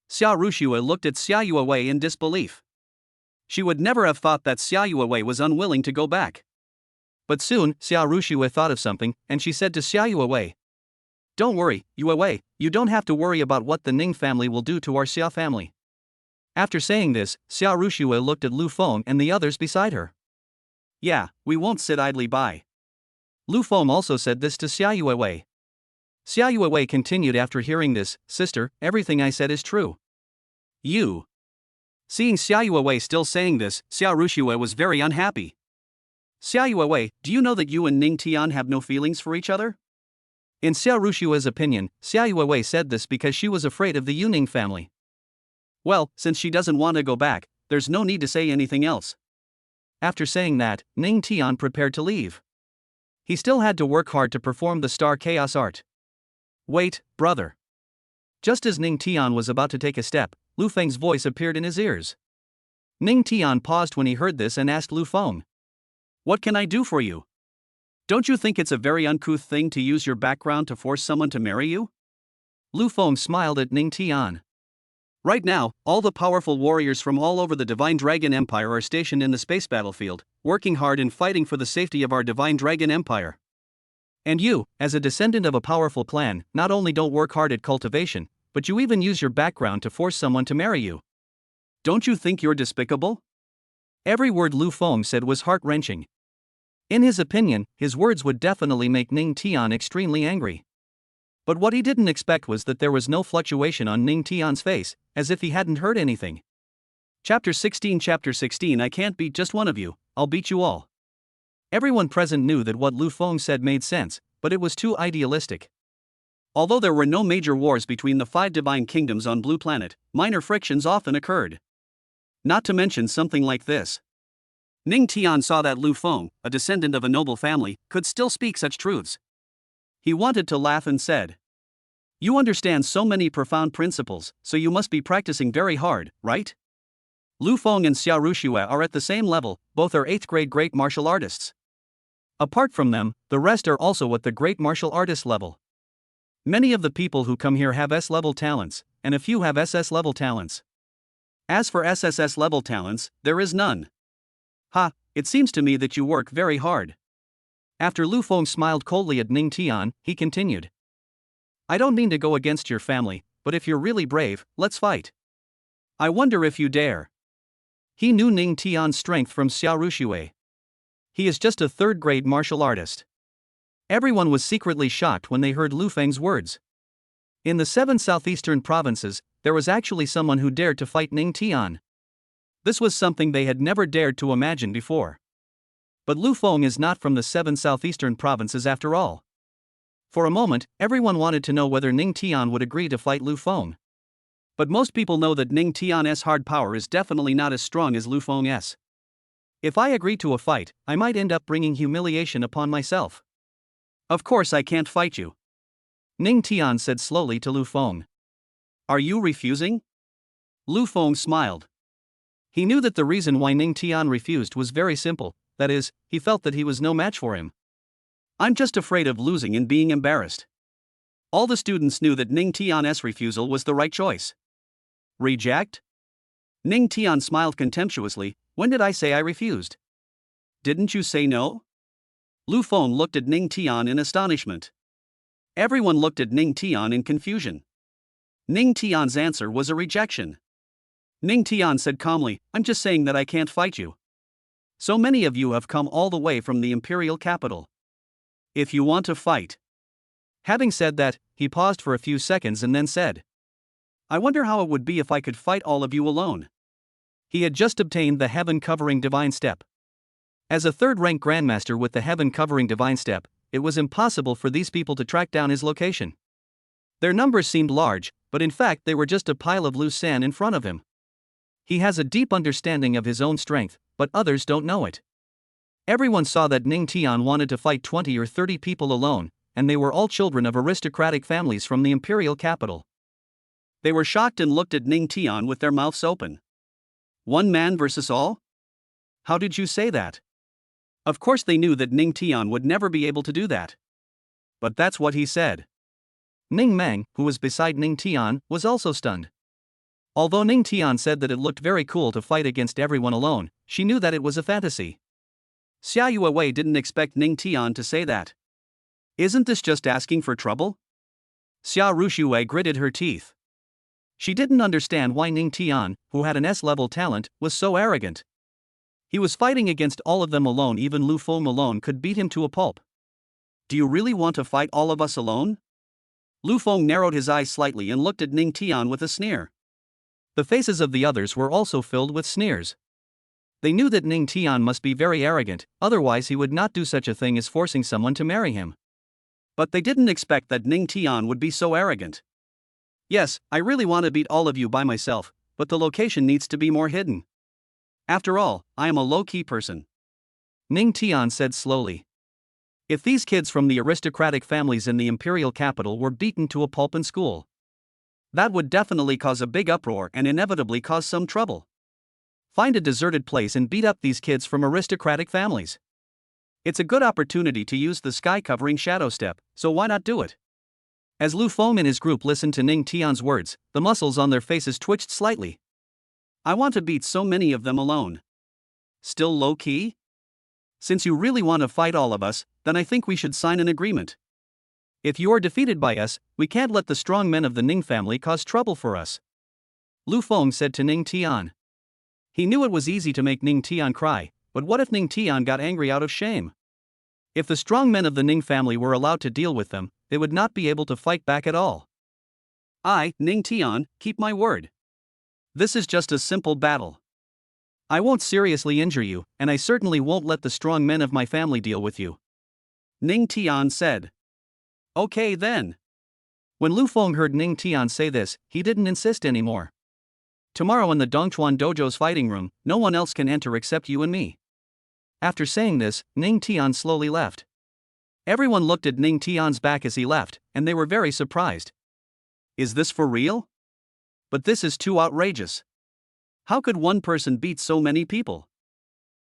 Xiao Rushue looked at Xiao Yue in disbelief. She would never have thought that Xiao Yue was unwilling to go back. But soon, Xiao Rushue thought of something, and she said to Xiao Yue. Don't worry, Yue, you don't have to worry about what the Ning family will do to our Xia family. After saying this, Xiao Rushue looked at Lu Feng and the others beside her. Yeah, we won't sit idly by. Lu Feng also said this to Xiao Yue. Xiao Yue continued after hearing this, Sister, everything I said is true. You. Seeing Xiao Yue still saying this, Xiao Rushue was very unhappy. Xiao Yue, do you know that you and Ning Tian have no feelings for each other? In Xiao Rushue's opinion, Xiao Yue said this because she was afraid of the Yuning family. Well, since she doesn't want to go back, there's no need to say anything else. After saying that, Ning Tian prepared to leave. He still had to work hard to perform the Star Chaos art. Wait, brother. Just as Ning Tian was about to take a step, Lu Feng's voice appeared in his ears. Ning Tian paused when he heard this and asked Lu Feng. What can I do for you? Don't you think it's a very uncouth thing to use your background to force someone to marry you? Lu Feng smiled at Ning Tian. Right now, all the powerful warriors from all over the Divine Dragon Empire are stationed in the space battlefield, working hard and fighting for the safety of our Divine Dragon Empire. And you, as a descendant of a powerful clan, not only don't work hard at cultivation, but you even use your background to force someone to marry you. Don't you think you're despicable? Every word Lu Feng said was heart-wrenching. In his opinion, his words would definitely make Ning Tian extremely angry. But what he didn't expect was that there was no fluctuation on Ning Tian's face, as if he hadn't heard anything. Chapter 16 I can't beat just one of you, I'll beat you all. Everyone present knew that what Lu Feng said made sense, but it was too idealistic. Although there were no major wars between the 5 divine kingdoms on Blue Planet, minor frictions often occurred. Not to mention something like this. Ning Tian saw that Lu Feng, a descendant of a noble family, could still speak such truths. He wanted to laugh and said, "You understand so many profound principles, so you must be practicing very hard, right?" Lu Feng and Xia Ruxue are at the same level, both are 8th grade great martial artists. Apart from them, the rest are also at the great martial artist level. Many of the people who come here have S-level talents, and a few have SS-level talents. As for SSS-level talents, there is none. Ha, it seems to me that you work very hard. After Lu Feng smiled coldly at Ning Tian, he continued. I don't mean to go against your family, but if you're really brave, let's fight. I wonder if you dare. He knew Ning Tian's strength from Xia Ruxue. He is just a 3rd grade martial artist. Everyone was secretly shocked when they heard Lu Feng's words. In the 7 southeastern provinces, there was actually someone who dared to fight Ning Tian. This was something they had never dared to imagine before. But Lu Feng is not from the 7 southeastern provinces after all. For a moment, everyone wanted to know whether Ning Tian would agree to fight Lu Feng. But most people know that Ning Tian's hard power is definitely not as strong as Lu Feng's. If I agree to a fight, I might end up bringing humiliation upon myself. Of course I can't fight you. Ning Tian said slowly to Lu Feng. Are you refusing? Lu Feng smiled. He knew that the reason why Ning Tian refused was very simple, that is, he felt that he was no match for him. I'm just afraid of losing and being embarrassed. All the students knew that Ning Tian's refusal was the right choice. Reject? Ning Tian smiled contemptuously. When did I say I refused? Didn't you say no? Lu Feng looked at Ning Tian in astonishment. Everyone looked at Ning Tian in confusion. Ning Tian's answer was a rejection. Ning Tian said calmly, I'm just saying that I can't fight you. So many of you have come all the way from the imperial capital. If you want to fight. Having said that, he paused for a few seconds and then said, I wonder how it would be if I could fight all of you alone. He had just obtained the heaven-covering divine step. As a 3rd-rank grandmaster with the heaven-covering divine step, it was impossible for these people to track down his location. Their numbers seemed large, but in fact they were just a pile of loose sand in front of him. He has a deep understanding of his own strength, but others don't know it. Everyone saw that Ning Tian wanted to fight 20 or 30 people alone, and they were all children of aristocratic families from the imperial capital. They were shocked and looked at Ning Tian with their mouths open. One man versus all? How did you say that? Of course they knew that Ning Tian would never be able to do that. But that's what he said. Ning Meng, who was beside Ning Tian, was also stunned. Although Ning Tian said that it looked very cool to fight against everyone alone, she knew that it was a fantasy. Xia Yuewei didn't expect Ning Tian to say that. Isn't this just asking for trouble? Xia Ruxue gritted her teeth. She didn't understand why Ning Tian, who had an S-level talent, was so arrogant. He was fighting against all of them alone. Even Lu Feng alone could beat him to a pulp. Do you really want to fight all of us alone? Lu Feng narrowed his eyes slightly and looked at Ning Tian with a sneer. The faces of the others were also filled with sneers. They knew that Ning Tian must be very arrogant, otherwise he would not do such a thing as forcing someone to marry him. But they didn't expect that Ning Tian would be so arrogant. Yes, I really want to beat all of you by myself, but the location needs to be more hidden. After all, I am a low-key person. Ning Tian said slowly. If these kids from the aristocratic families in the imperial capital were beaten to a pulp in school, that would definitely cause a big uproar and inevitably cause some trouble. Find a deserted place and beat up these kids from aristocratic families. It's a good opportunity to use the sky-covering shadow step, so why not do it? As Lu Feng and his group listened to Ning Tian's words, the muscles on their faces twitched slightly. I want to beat so many of them alone. Still low-key? Since you really want to fight all of us, then I think we should sign an agreement. If you are defeated by us, we can't let the strong men of the Ning family cause trouble for us. Lu Feng said to Ning Tian. He knew it was easy to make Ning Tian cry, but what if Ning Tian got angry out of shame? If the strong men of the Ning family were allowed to deal with them, they would not be able to fight back at all. I, Ning Tian, keep my word. This is just a simple battle. I won't seriously injure you, and I certainly won't let the strong men of my family deal with you. Ning Tian said. Okay then. When Lu Feng heard Ning Tian say this, he didn't insist anymore. Tomorrow in the Dongchuan Dojo's fighting room, no one else can enter except you and me. After saying this, Ning Tian slowly left. Everyone looked at Ning Tian's back as he left, and they were very surprised. Is this for real? But this is too outrageous. How could one person beat so many people?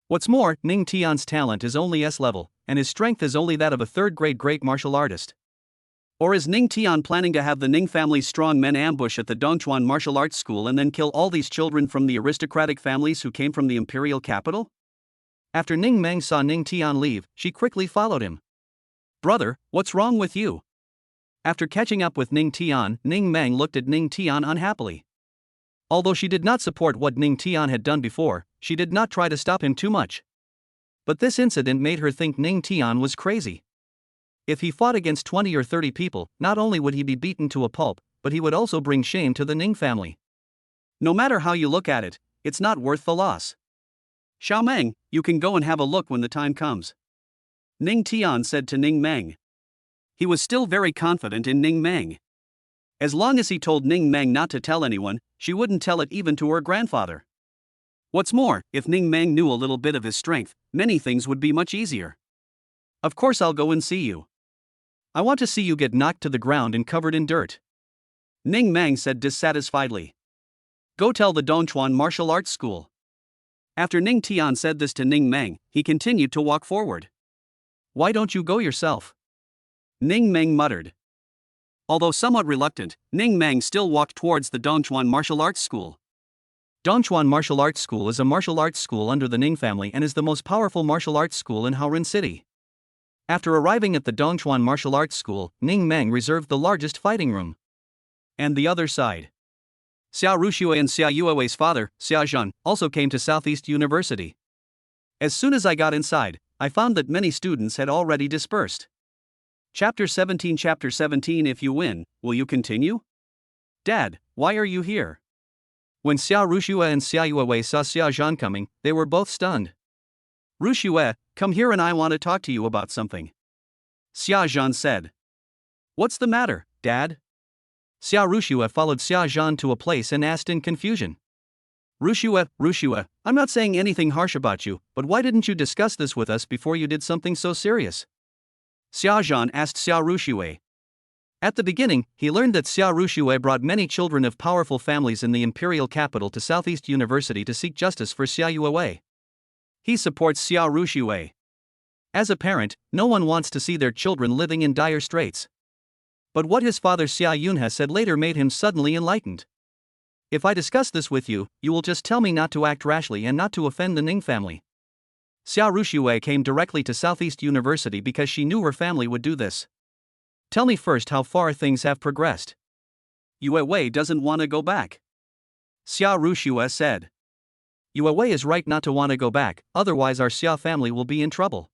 What's more, Ning Tian's talent is only S-level, and his strength is only that of a third-grade great martial artist. Or is Ning Tian planning to have the Ning family's strong men ambush at the Dongchuan martial arts school and then kill all these children from the aristocratic families who came from the imperial capital? After Ning Meng saw Ning Tian leave, she quickly followed him. Brother, what's wrong with you? After catching up with Ning Tian, Ning Meng looked at Ning Tian unhappily. Although she did not support what Ning Tian had done before, she did not try to stop him too much. But this incident made her think Ning Tian was crazy. If he fought against 20 or 30 people, not only would he be beaten to a pulp, but he would also bring shame to the Ning family. No matter how you look at it, it's not worth the loss. Xiao Meng, you can go and have a look when the time comes. Ning Tian said to Ning Meng. He was still very confident in Ning Meng. As long as he told Ning Meng not to tell anyone, she wouldn't tell it even to her grandfather. What's more, if Ning Meng knew a little bit of his strength, many things would be much easier. Of course I'll go and see you. I want to see you get knocked to the ground and covered in dirt. Ning Meng said dissatisfiedly. Go tell the Dongchuan martial arts school. After Ning Tian said this to Ning Meng, he continued to walk forward. Why don't you go yourself? Ning Meng muttered. Although somewhat reluctant, Ning Meng still walked towards the Dongchuan martial arts school. Dongchuan martial arts school is a martial arts school under the Ning family and is the most powerful martial arts school in Haoren City. After arriving at the Dongchuan martial arts school, Ning Meng reserved the largest fighting room. And the other side. Xiao Ruxue and Xiao Yuewei's father, Xiao Zhan, also came to Southeast University. As soon as I got inside, I found that many students had already dispersed. Chapter 17 If you win, will you continue? Dad, why are you here? When Xiao Ruxue and Xiao Yuewei saw Xiao Zhan coming, they were both stunned. Ruxue, come here and I want to talk to you about something. Xiao Zhan said. What's the matter, Dad? Xiao Ruxue followed Xiao Zhan to a place and asked in confusion. Ruxue, I'm not saying anything harsh about you, but why didn't you discuss this with us before you did something so serious? Xiao Zhan asked Xiao Ruxue. At the beginning, he learned that Xiao Ruxue brought many children of powerful families in the imperial capital to Southeast University to seek justice for Xiao Yuewei. He supports Xiao Ruxue. As a parent, no one wants to see their children living in dire straits. But what his father Xiao Yunhe said later made him suddenly enlightened. If I discuss this with you, you will just tell me not to act rashly and not to offend the Ning family. Xiao Ruxue came directly to Southeast University because she knew her family would do this. Tell me first how far things have progressed. Yuewei doesn't want to go back. Xiao Ruxue said. Yuewei is right not to want to go back, otherwise our Xiao family will be in trouble.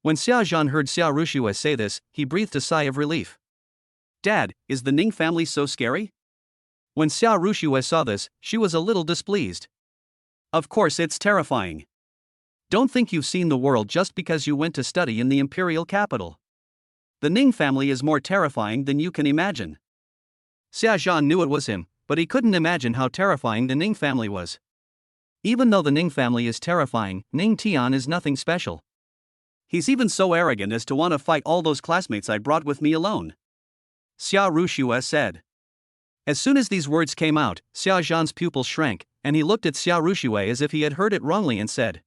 When Xiao Zhan heard Xiao Ruxue say this, he breathed a sigh of relief. Dad, is the Ning family so scary? When Xiao Ruxue saw this, she was a little displeased. Of course it's terrifying. Don't think you've seen the world just because you went to study in the imperial capital. The Ning family is more terrifying than you can imagine. Xiao Zhan knew it was him, but he couldn't imagine how terrifying the Ning family was. Even though the Ning family is terrifying, Ning Tian is nothing special. He's even so arrogant as to want to fight all those classmates I brought with me alone. Xiao Ruxue said. As soon as these words came out, Xiao Zhan's pupils shrank, and he looked at Xiao Ruxue as if he had heard it wrongly and said,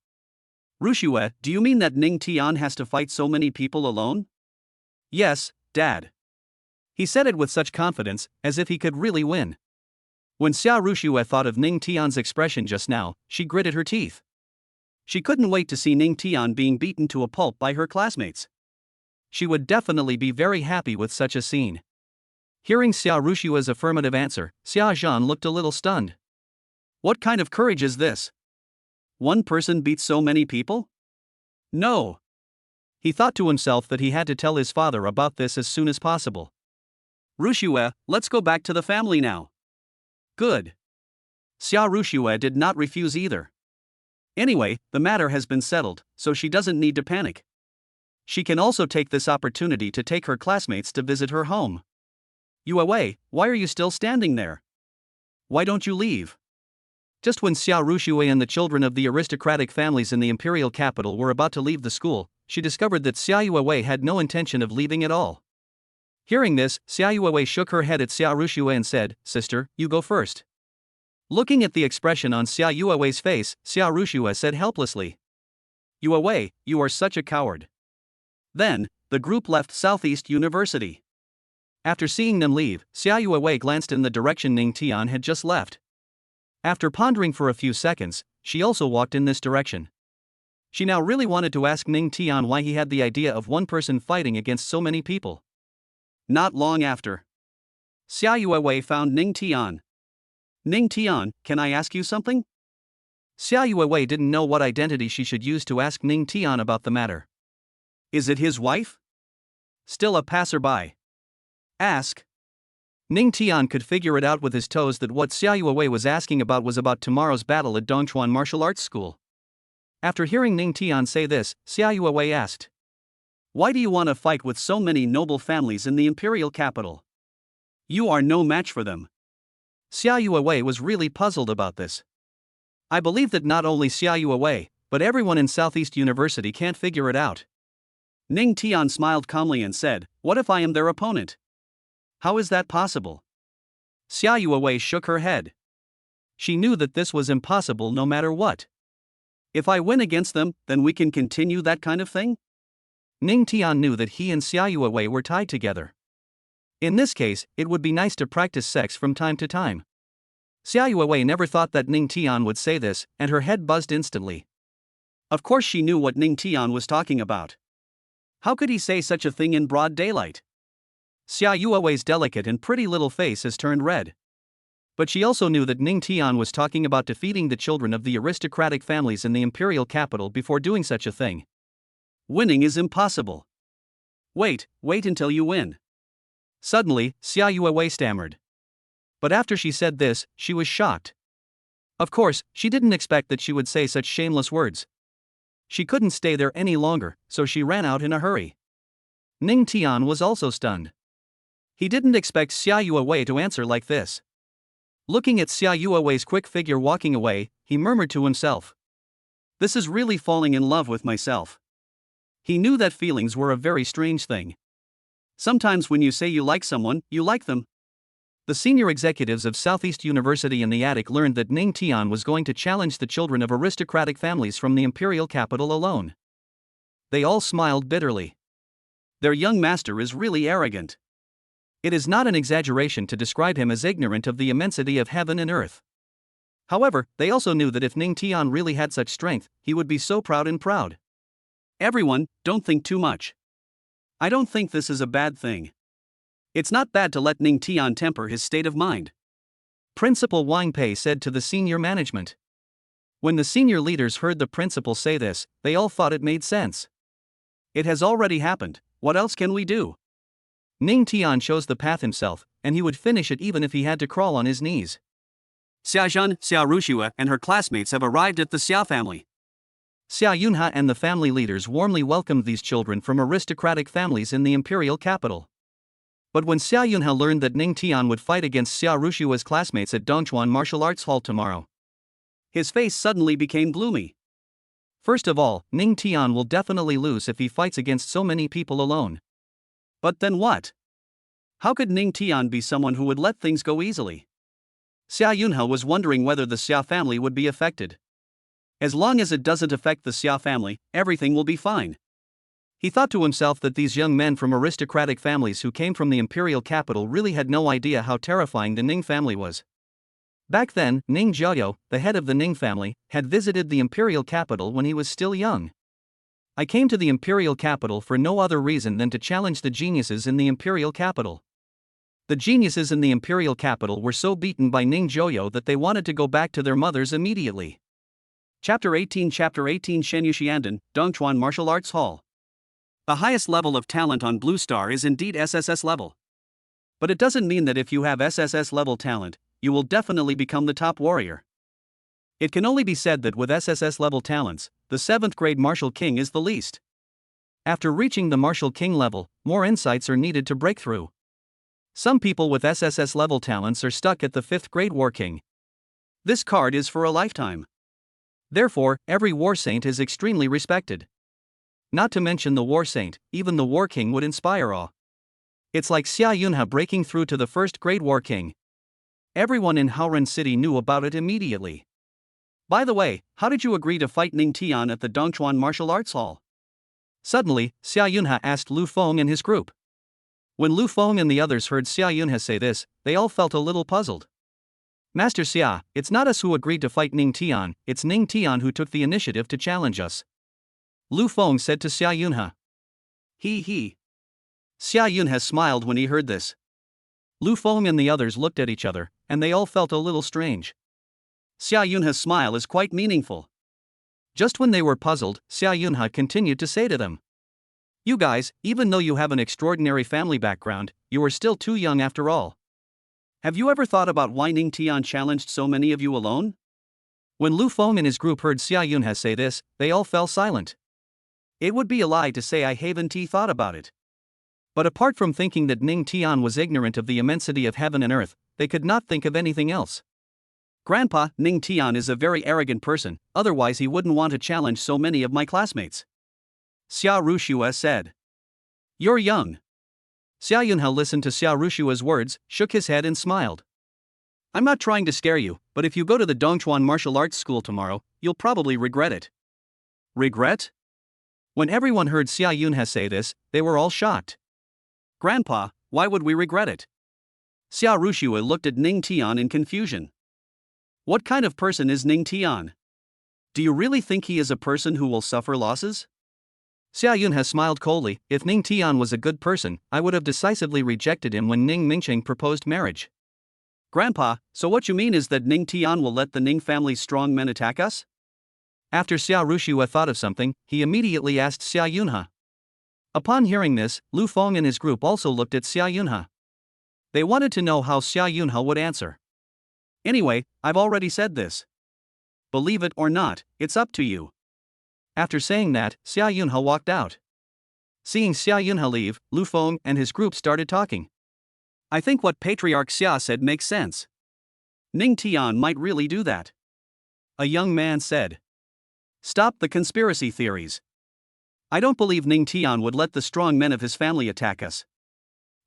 Ruxue, do you mean that Ning Tian has to fight so many people alone? Yes, Dad. He said it with such confidence, as if he could really win. When Xiao Ruxue thought of Ning Tian's expression just now, she gritted her teeth. She couldn't wait to see Ning Tian being beaten to a pulp by her classmates. She would definitely be very happy with such a scene. Hearing Xia Rushua's affirmative answer, Xia Zhan looked a little stunned. What kind of courage is this? One person beats so many people? No. He thought to himself that he had to tell his father about this as soon as possible. Rushua, let's go back to the family now. Good. Xia Rushua did not refuse either. Anyway, the matter has been settled, so she doesn't need to panic. She can also take this opportunity to take her classmates to visit her home. Yue Wei, why are you still standing there? Why don't you leave? Just when Xia Rushue and the children of the aristocratic families in the imperial capital were about to leave the school, she discovered that Xia Yue Wei had no intention of leaving at all. Hearing this, Xia Yue Wei shook her head at Xia Rushue and said, "Sister, you go first." Looking at the expression on Xia Yue Wei's face, Xia Rushue said helplessly, "Yue Wei, you are such a coward." Then, the group left Southeast University. After seeing them leave, Xia Yue Wei glanced in the direction Ning Tian had just left. After pondering for a few seconds, she also walked in this direction. She now really wanted to ask Ning Tian why he had the idea of one person fighting against so many people. Not long after, Xia Yue Wei found Ning Tian. "Ning Tian, can I ask you something?" Xia Yue Wei didn't know what identity she should use to ask Ning Tian about the matter. Is it his wife? Still a passerby. Ask. Ning Tian could figure it out with his toes that what Xia Yue Wei was asking about was about tomorrow's battle at Dongchuan Martial Arts School. After hearing Ning Tian say this, Xia Yue Wei asked, "Why do you want to fight with so many noble families in the imperial capital? You are no match for them." Xia Yue Wei was really puzzled about this. I believe that not only Xia Yue Wei, but everyone in Southeast University can't figure it out. Ning Tian smiled calmly and said, "What if I am their opponent? How is that possible?" Xia Yue Wei shook her head. She knew that this was impossible no matter what. If I win against them, then we can continue that kind of thing? Ning Tian knew that he and Xia Yue Wei were tied together. In this case, it would be nice to practice sex from time to time. Xia Yue Wei never thought that Ning Tian would say this, and her head buzzed instantly. Of course she knew what Ning Tian was talking about. How could he say such a thing in broad daylight? Xia Yue Wei's delicate and pretty little face has turned red. But she also knew that Ning Tian was talking about defeating the children of the aristocratic families in the imperial capital before doing such a thing. Winning is impossible. Wait until you win. Suddenly, Xia Yue Wei stammered. But after she said this, she was shocked. Of course, she didn't expect that she would say such shameless words. She couldn't stay there any longer, so she ran out in a hurry. Ning Tian was also stunned. He didn't expect Xia Yue Wei to answer like this. Looking at Xia Yue Wei's quick figure walking away, he murmured to himself, "This is really falling in love with myself." He knew that feelings were a very strange thing. Sometimes when you say you like someone, you like them. The senior executives of Southeast University in the attic learned that Ning Tian was going to challenge the children of aristocratic families from the imperial capital alone. They all smiled bitterly. Their young master is really arrogant. It is not an exaggeration to describe him as ignorant of the immensity of heaven and earth. However, they also knew that if Ning Tian really had such strength, he would be so proud. Everyone, don't think too much. I don't think this is a bad thing. It's not bad to let Ning Tian temper his state of mind. Principal Wang Pei said to the senior management. When the senior leaders heard the principal say this, they all thought it made sense. It has already happened, what else can we do? Ning Tian chose the path himself, and he would finish it even if he had to crawl on his knees. Xia Zhan, Xia Rushua, and her classmates have arrived at the Xia family. Xia Yunha and the family leaders warmly welcomed these children from aristocratic families in the imperial capital. But when Xia Yunha learned that Ning Tian would fight against Xia Rushua's classmates at Dongchuan Martial Arts Hall tomorrow, his face suddenly became gloomy. First of all, Ning Tian will definitely lose if he fights against so many people alone. But then what? How could Ning Tian be someone who would let things go easily? Xia Yunha was wondering whether the Xia family would be affected. As long as it doesn't affect the Xia family, everything will be fine. He thought to himself that these young men from aristocratic families who came from the imperial capital really had no idea how terrifying the Ning family was. Back then, Ning Jiao, the head of the Ning family, had visited the imperial capital when he was still young. I came to the imperial capital for no other reason than to challenge the geniuses in the imperial capital. The geniuses in the imperial capital were so beaten by Ning Jiao that they wanted to go back to their mothers immediately. Chapter 18 Shenyushiandan, Dongchuan Martial Arts Hall. The highest level of talent on Blue Star is indeed SSS level. But it doesn't mean that if you have SSS level talent, you will definitely become the top warrior. It can only be said that with SSS level talents, the 7th grade Martial King is the least. After reaching the Martial King level, more insights are needed to break through. Some people with SSS level talents are stuck at the 5th grade War King. This card is for a lifetime. Therefore, every War Saint is extremely respected. Not to mention the War Saint, even the War King would inspire awe. It's like Xia Yunhe breaking through to the 1st grade War King. Everyone in Haoren City knew about it immediately. By the way, how did you agree to fight Ning Tian at the Dongchuan Martial Arts Hall? Suddenly, Xia Yunhe asked Lu Feng and his group. When Lu Feng and the others heard Xia Yunhe say this, they all felt a little puzzled. Master Xia, it's not us who agreed to fight Ning Tian, it's Ning Tian who took the initiative to challenge us. Lu Feng said to Xia Yunhe. He. Xia Yunhe smiled when he heard this. Lu Feng and the others looked at each other, and they all felt a little strange. Xia Yunhe's smile is quite meaningful. Just when they were puzzled, Xia Yunhe continued to say to them. You guys, even though you have an extraordinary family background, you are still too young after all. Have you ever thought about why Ning Tian challenged so many of you alone? When Lu Feng and his group heard Xia Yunhe say this, they all fell silent. It would be a lie to say I haven't thought about it. But apart from thinking that Ning Tian was ignorant of the immensity of heaven and earth, they could not think of anything else. Grandpa, Ning Tian is a very arrogant person, otherwise he wouldn't want to challenge so many of my classmates. Xia Rushua said. You're young. Xia Yunhe listened to Xia Rushua's words, shook his head and smiled. I'm not trying to scare you, but if you go to the Dongchuan Martial Arts School tomorrow, you'll probably regret it. Regret? When everyone heard Xia Yunhe say this, they were all shocked. Grandpa, why would we regret it? Xia Rushua looked at Ning Tian in confusion. What kind of person is Ning Tian? Do you really think he is a person who will suffer losses? Xia Yunhe smiled coldly. If Ning Tian was a good person, I would have decisively rejected him when Ning Mingqing proposed marriage. Grandpa, so what you mean is that Ning Tian will let the Ning family's strong men attack us? After Xia Rushua thought of something, he immediately asked Xia Yunhe. Upon hearing this, Lu Feng and his group also looked at Xia Yunhe. They wanted to know how Xia Yunhe would answer. Anyway, I've already said this. Believe it or not, it's up to you. After saying that, Xia Yunhe walked out. Seeing Xia Yunhe leave, Lu Feng and his group started talking. I think what Patriarch Xia said makes sense. Ning Tian might really do that. A young man said. Stop the conspiracy theories. I don't believe Ning Tian would let the strong men of his family attack us.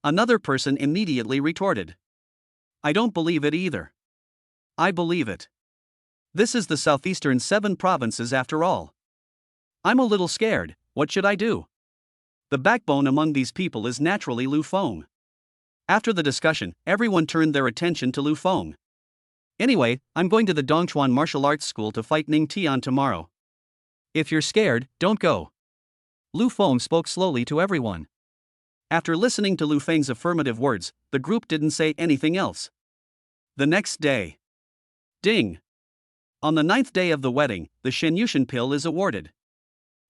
Another person immediately retorted. I don't believe it either. I believe it. This is the southeastern 7 provinces after all. I'm a little scared, what should I do? The backbone among these people is naturally Lu Feng. After the discussion, everyone turned their attention to Lu Feng. Anyway, I'm going to the Dongchuan Martial Arts School to fight Ning Tian tomorrow. If you're scared, don't go. Lu Feng spoke slowly to everyone. After listening to Lu Feng's affirmative words, the group didn't say anything else. The next day. Ding! On the 9th day of the wedding, the Shenyushin pill is awarded.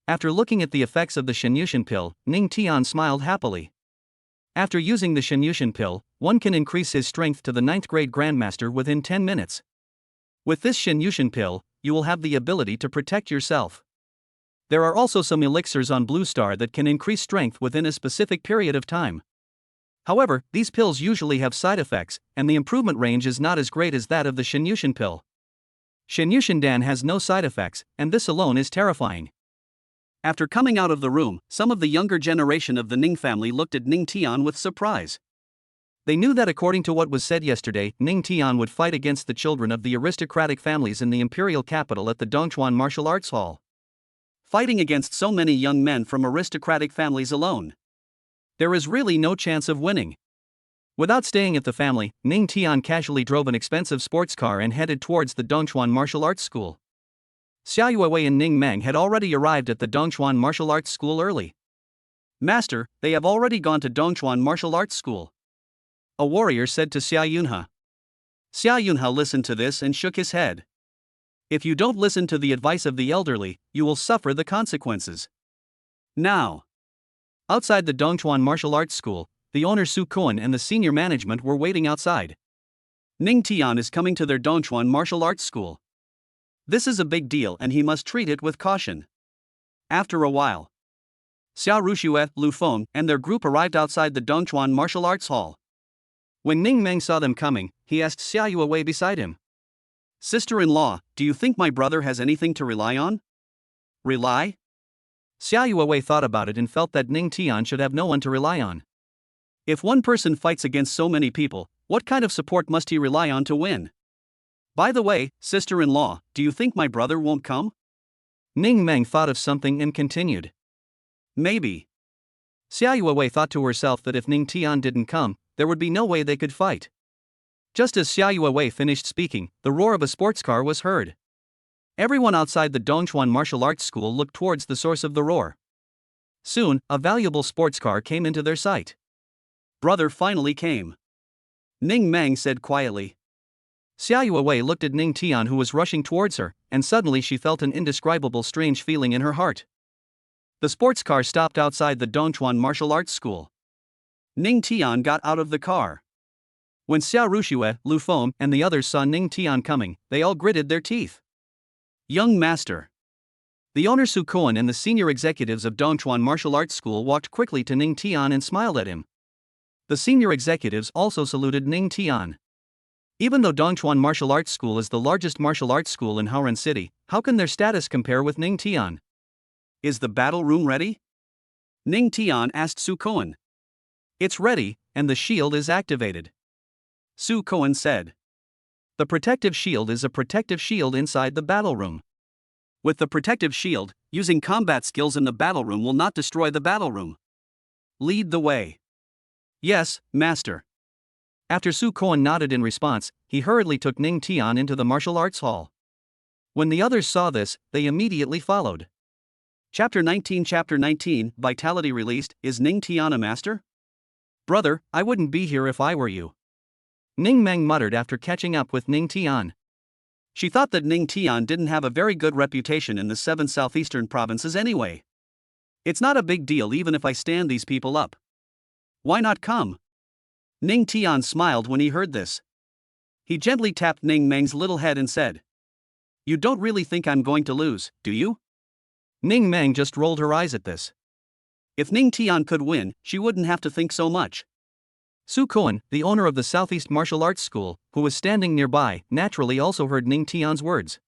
After looking at the effects of the Shenyushin pill, Ning Tian smiled happily. After using the Shenyushin pill, one can increase his strength to the 9th grade Grandmaster within 10 minutes. With this Shenyushin pill, you will have the ability to protect yourself. There are also some elixirs on Blue Star that can increase strength within a specific period of time. However, these pills usually have side effects, and the improvement range is not as great as that of the Shenyushin pill. Shenyushin Dan has no side effects, and this alone is terrifying. After coming out of the room, some of the younger generation of the Ning family looked at Ning Tian with surprise. They knew that according to what was said yesterday, Ning Tian would fight against the children of the aristocratic families in the imperial capital at the Dongchuan Martial Arts Hall. Fighting against so many young men from aristocratic families alone. There is really no chance of winning. Without staying at the family, Ning Tian casually drove an expensive sports car and headed towards the Dongchuan martial arts school. Xiao Yuewei and Ning Meng had already arrived at the Dongchuan martial arts school early. Master, they have already gone to Dongchuan martial arts school, a warrior said to Xia Yunhe. Xia Yunhe listened to this and shook his head. If you don't listen to the advice of the elderly, you will suffer the consequences. Now. Outside the Dongchuan martial arts school, the owner Su Koen and the senior management were waiting outside. Ning Tian is coming to their Dongchuan martial arts school. This is a big deal and he must treat it with caution. After a while, Xiao Ruxue, Lu Feng, and their group arrived outside the Dongchuan martial arts hall. When Ning Meng saw them coming, he asked Xiao Yuewei beside him. Sister-in-law, do you think my brother has anything to rely on? Rely? Xiao Yuewei thought about it and felt that Ning Tian should have no one to rely on. If one person fights against so many people, what kind of support must he rely on to win? By the way, sister-in-law, do you think my brother won't come? Ning Meng thought of something and continued. Maybe. Xiao Yuewei thought to herself that if Ning Tian didn't come, there would be no way they could fight. Just as Xiao Yuewei finished speaking, the roar of a sports car was heard. Everyone outside the Dongchuan martial arts school looked towards the source of the roar. Soon, a valuable sports car came into their sight. Brother finally came, Ning Meng said quietly. Xiao Yuewei looked at Ning Tian who was rushing towards her, and suddenly she felt an indescribable strange feeling in her heart. The sports car stopped outside the Dongchuan martial arts school. Ning Tian got out of the car. When Xiao Ruxue, Lu Feng, and the others saw Ning Tian coming, they all gritted their teeth. Young master. The owner Su Koen and the senior executives of Dongchuan martial arts school walked quickly to Ning Tian and smiled at him. The senior executives also saluted Ning Tian. Even though Dongchuan martial arts school is the largest martial arts school in Haoran City, how can their status compare with Ning Tian? Is the battle room ready? Ning Tian asked Su Koen. It's ready, and the shield is activated, Su Koen said. The protective shield is a protective shield inside the battle room. With the protective shield, using combat skills in the battle room will not destroy the battle room. Lead the way. Yes, master. After Su Koen nodded in response, he hurriedly took Ning Tian into the martial arts hall. When the others saw this, they immediately followed. Chapter 19 Vitality released. Is Ning Tian a master? Brother, I wouldn't be here if I were you, Ning Meng muttered after catching up with Ning Tian. She thought that Ning Tian didn't have a very good reputation in the 7 southeastern provinces anyway. It's not a big deal even if I stand these people up. Why not come? Ning Tian smiled when he heard this. He gently tapped Ning Meng's little head and said, You don't really think I'm going to lose, do you? Ning Meng just rolled her eyes at this. If Ning Tian could win, she wouldn't have to think so much. Su Koen, the owner of the Southeast Martial Arts School, who was standing nearby, naturally also heard Ning Tian's words.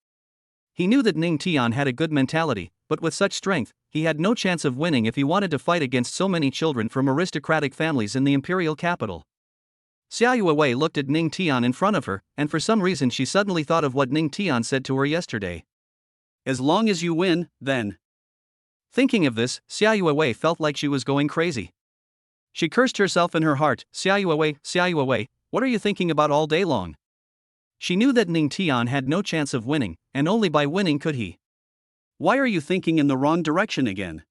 He knew that Ning Tian had a good mentality, but with such strength, he had no chance of winning if he wanted to fight against so many children from aristocratic families in the imperial capital. Xiao Yuewei looked at Ning Tian in front of her, and for some reason she suddenly thought of what Ning Tian said to her yesterday. As long as you win, then. Thinking of this, Xiao Yuewei felt like she was going crazy. She cursed herself in her heart. Xiao Yuewei, what are you thinking about all day long? She knew that Ning Tian had no chance of winning, and only by winning could he. Why are you thinking in the wrong direction again?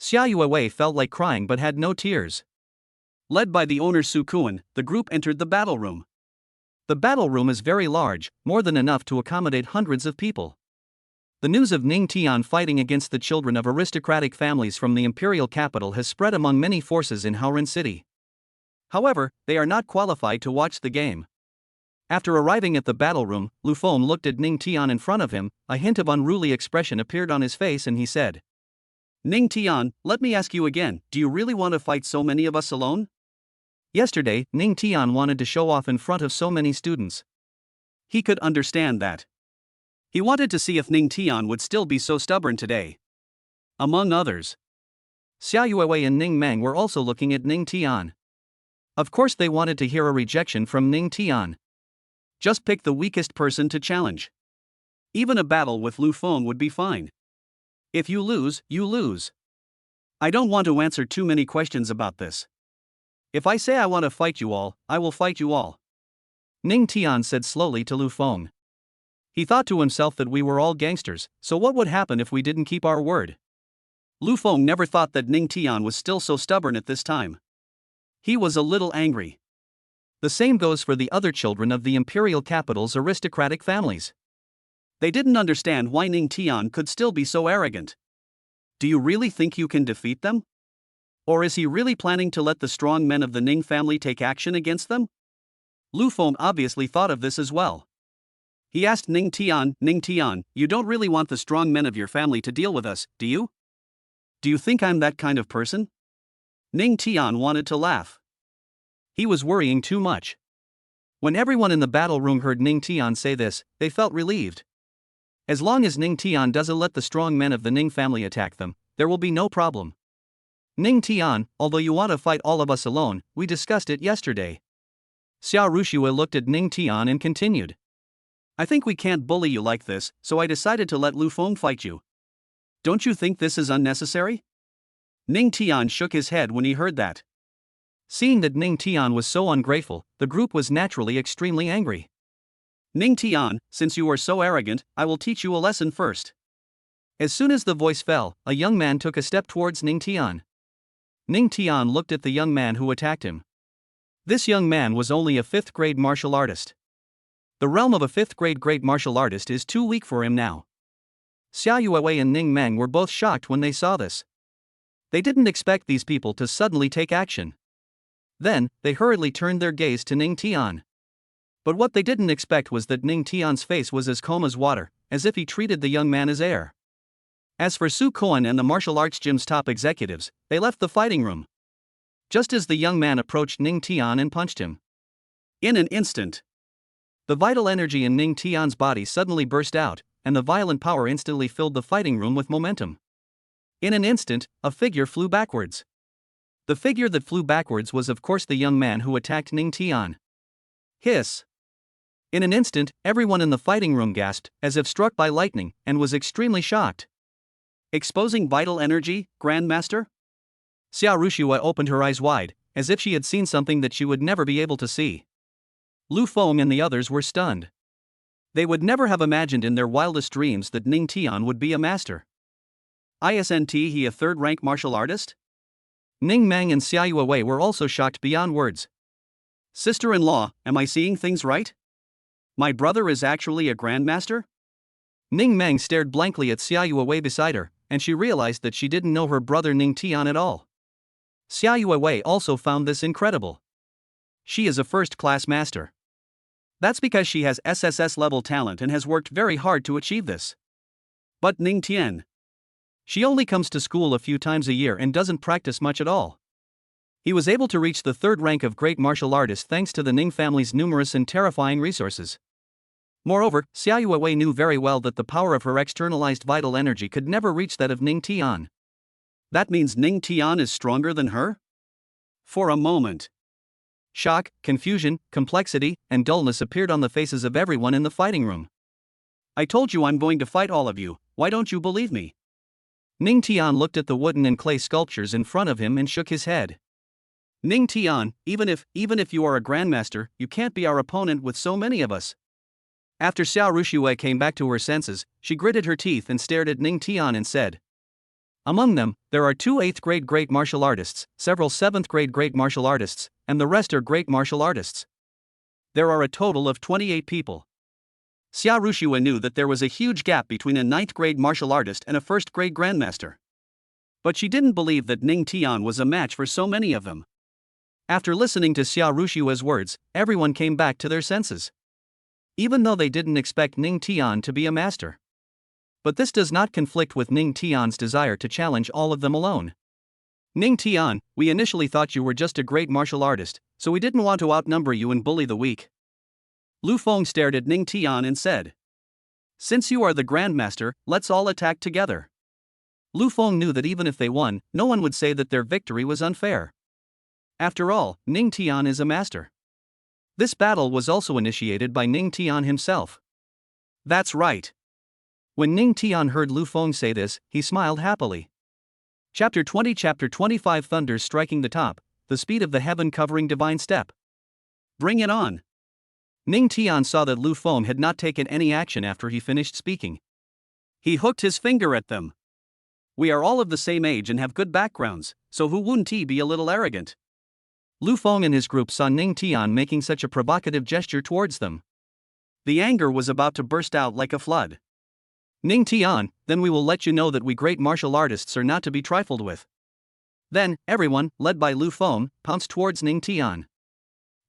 Xiao Yuewei felt like crying but had no tears. Led by the owner Su Koen, the group entered the battle room. The battle room is very large, more than enough to accommodate hundreds of people. The news of Ning Tian fighting against the children of aristocratic families from the imperial capital has spread among many forces in Haoran City. However, they are not qualified to watch the game. After arriving at the battle room, Lu Feng looked at Ning Tian in front of him, a hint of unruly expression appeared on his face and he said, Ning Tian, let me ask you again, do you really want to fight so many of us alone? Yesterday, Ning Tian wanted to show off in front of so many students. He could understand that. He wanted to see if Ning Tian would still be so stubborn today. Among others, Xiao Yuewei and Ning Meng were also looking at Ning Tian. Of course they wanted to hear a rejection from Ning Tian. Just pick the weakest person to challenge. Even a battle with Lu Feng would be fine. If you lose, you lose. I don't want to answer too many questions about this. If I say I want to fight you all, I will fight you all, Ning Tian said slowly to Lu Feng. He thought to himself that we were all gangsters, so what would happen if we didn't keep our word? Lu Feng never thought that Ning Tian was still so stubborn at this time. He was a little angry. The same goes for the other children of the imperial capital's aristocratic families. They didn't understand why Ning Tian could still be so arrogant. Do you really think you can defeat them? Or is he really planning to let the strong men of the Ning family take action against them? Lu Feng obviously thought of this as well. He asked Ning Tian, you don't really want the strong men of your family to deal with us, do you? Do you think I'm that kind of person? Ning Tian wanted to laugh. He was worrying too much. When everyone in the battle room heard Ning Tian say this, they felt relieved. As long as Ning Tian doesn't let the strong men of the Ning family attack them, there will be no problem. Ning Tian, although you want to fight all of us alone, we discussed it yesterday. Xiao Rushue looked at Ning Tian and continued. I think we can't bully you like this, so I decided to let Lu Feng fight you. Don't you think this is unnecessary? Ning Tian shook his head when he heard that. Seeing that Ning Tian was so ungrateful, the group was naturally extremely angry. Ning Tian, since you are so arrogant, I will teach you a lesson first. As soon as the voice fell, a young man took a step towards Ning Tian. Ning Tian looked at the young man who attacked him. This young man was only a 5th grade martial artist. The realm of a 5th grade great martial artist is too weak for him now. Xia Yuewei and Ning Meng were both shocked when they saw this. They didn't expect these people to suddenly take action. Then, they hurriedly turned their gaze to Ning Tian. But what they didn't expect was that Ning Tian's face was as calm as water, as if he treated the young man as air. As for Su Koan and the martial arts gym's top executives, they left the fighting room. Just as the young man approached Ning Tian and punched him. In an instant, the vital energy in Ning Tian's body suddenly burst out, and the violent power instantly filled the fighting room with momentum. In an instant, a figure flew backwards. The figure that flew backwards was of course the young man who attacked Ning Tian. Hiss! In an instant, everyone in the fighting room gasped, as if struck by lightning, and was extremely shocked. Exposing vital energy, Grandmaster? Xia Rushue opened her eyes wide, as if she had seen something that she would never be able to see. Lu Feng and the others were stunned. They would never have imagined in their wildest dreams that Ning Tian would be a master. Isn't he a 3rd rank martial artist? Ning Meng and Xia Yuewei were also shocked beyond words. Sister-in-law, am I seeing things right? My brother is actually a grandmaster? Ning Meng stared blankly at Xia Yuewei beside her, and she realized that she didn't know her brother Ning Tian at all. Xia Yuewei also found this incredible. She is a first-class master. That's because she has SSS-level talent and has worked very hard to achieve this. But Ning Tian, she only comes to school a few times a year and doesn't practice much at all. He was able to reach the 3rd rank of great martial artist thanks to the Ning family's numerous and terrifying resources. Moreover, Xia Yuewei knew very well that the power of her externalized vital energy could never reach that of Ning Tian. That means Ning Tian is stronger than her? For a moment, shock, confusion, complexity, and dullness appeared on the faces of everyone in the fighting room. I told you I'm going to fight all of you, why don't you believe me? Ning Tian looked at the wooden and clay sculptures in front of him and shook his head. Ning Tian, even if you are a grandmaster, you can't be our opponent with so many of us. After Xiao Rushue came back to her senses, she gritted her teeth and stared at Ning Tian and said, among them, there are 2 8th grade great martial artists, several 7th grade great martial artists, and the rest are great martial artists. There are a total of 28 people. Xia Rushue knew that there was a huge gap between a 9th grade martial artist and a 1st grade grandmaster. But she didn't believe that Ning Tian was a match for so many of them. After listening to Xia Rushue's words, everyone came back to their senses. Even though they didn't expect Ning Tian to be a master. But this does not conflict with Ning Tian's desire to challenge all of them alone. Ning Tian, we initially thought you were just a great martial artist, so we didn't want to outnumber you and bully the weak. Lu Feng stared at Ning Tian and said, since you are the grandmaster, let's all attack together. Lu Feng knew that even if they won, no one would say that their victory was unfair. After all, Ning Tian is a master. This battle was also initiated by Ning Tian himself. That's right. When Ning Tian heard Lu Feng say this, he smiled happily. Chapter 20 Chapter 25 Thunders striking the top. the speed of the heaven-covering divine step. Bring it on. Ning Tian saw that Lu Feng had not taken any action after he finished speaking. He hooked his finger at them. We are all of the same age and have good backgrounds, so who wouldn't he be a little arrogant? Lu Feng and his group saw Ning Tian making such a provocative gesture towards them. The anger was about to burst out like a flood. Ning Tian, then we will let you know that we great martial artists are not to be trifled with. Then, everyone, led by Lu Feng, pounced towards Ning Tian.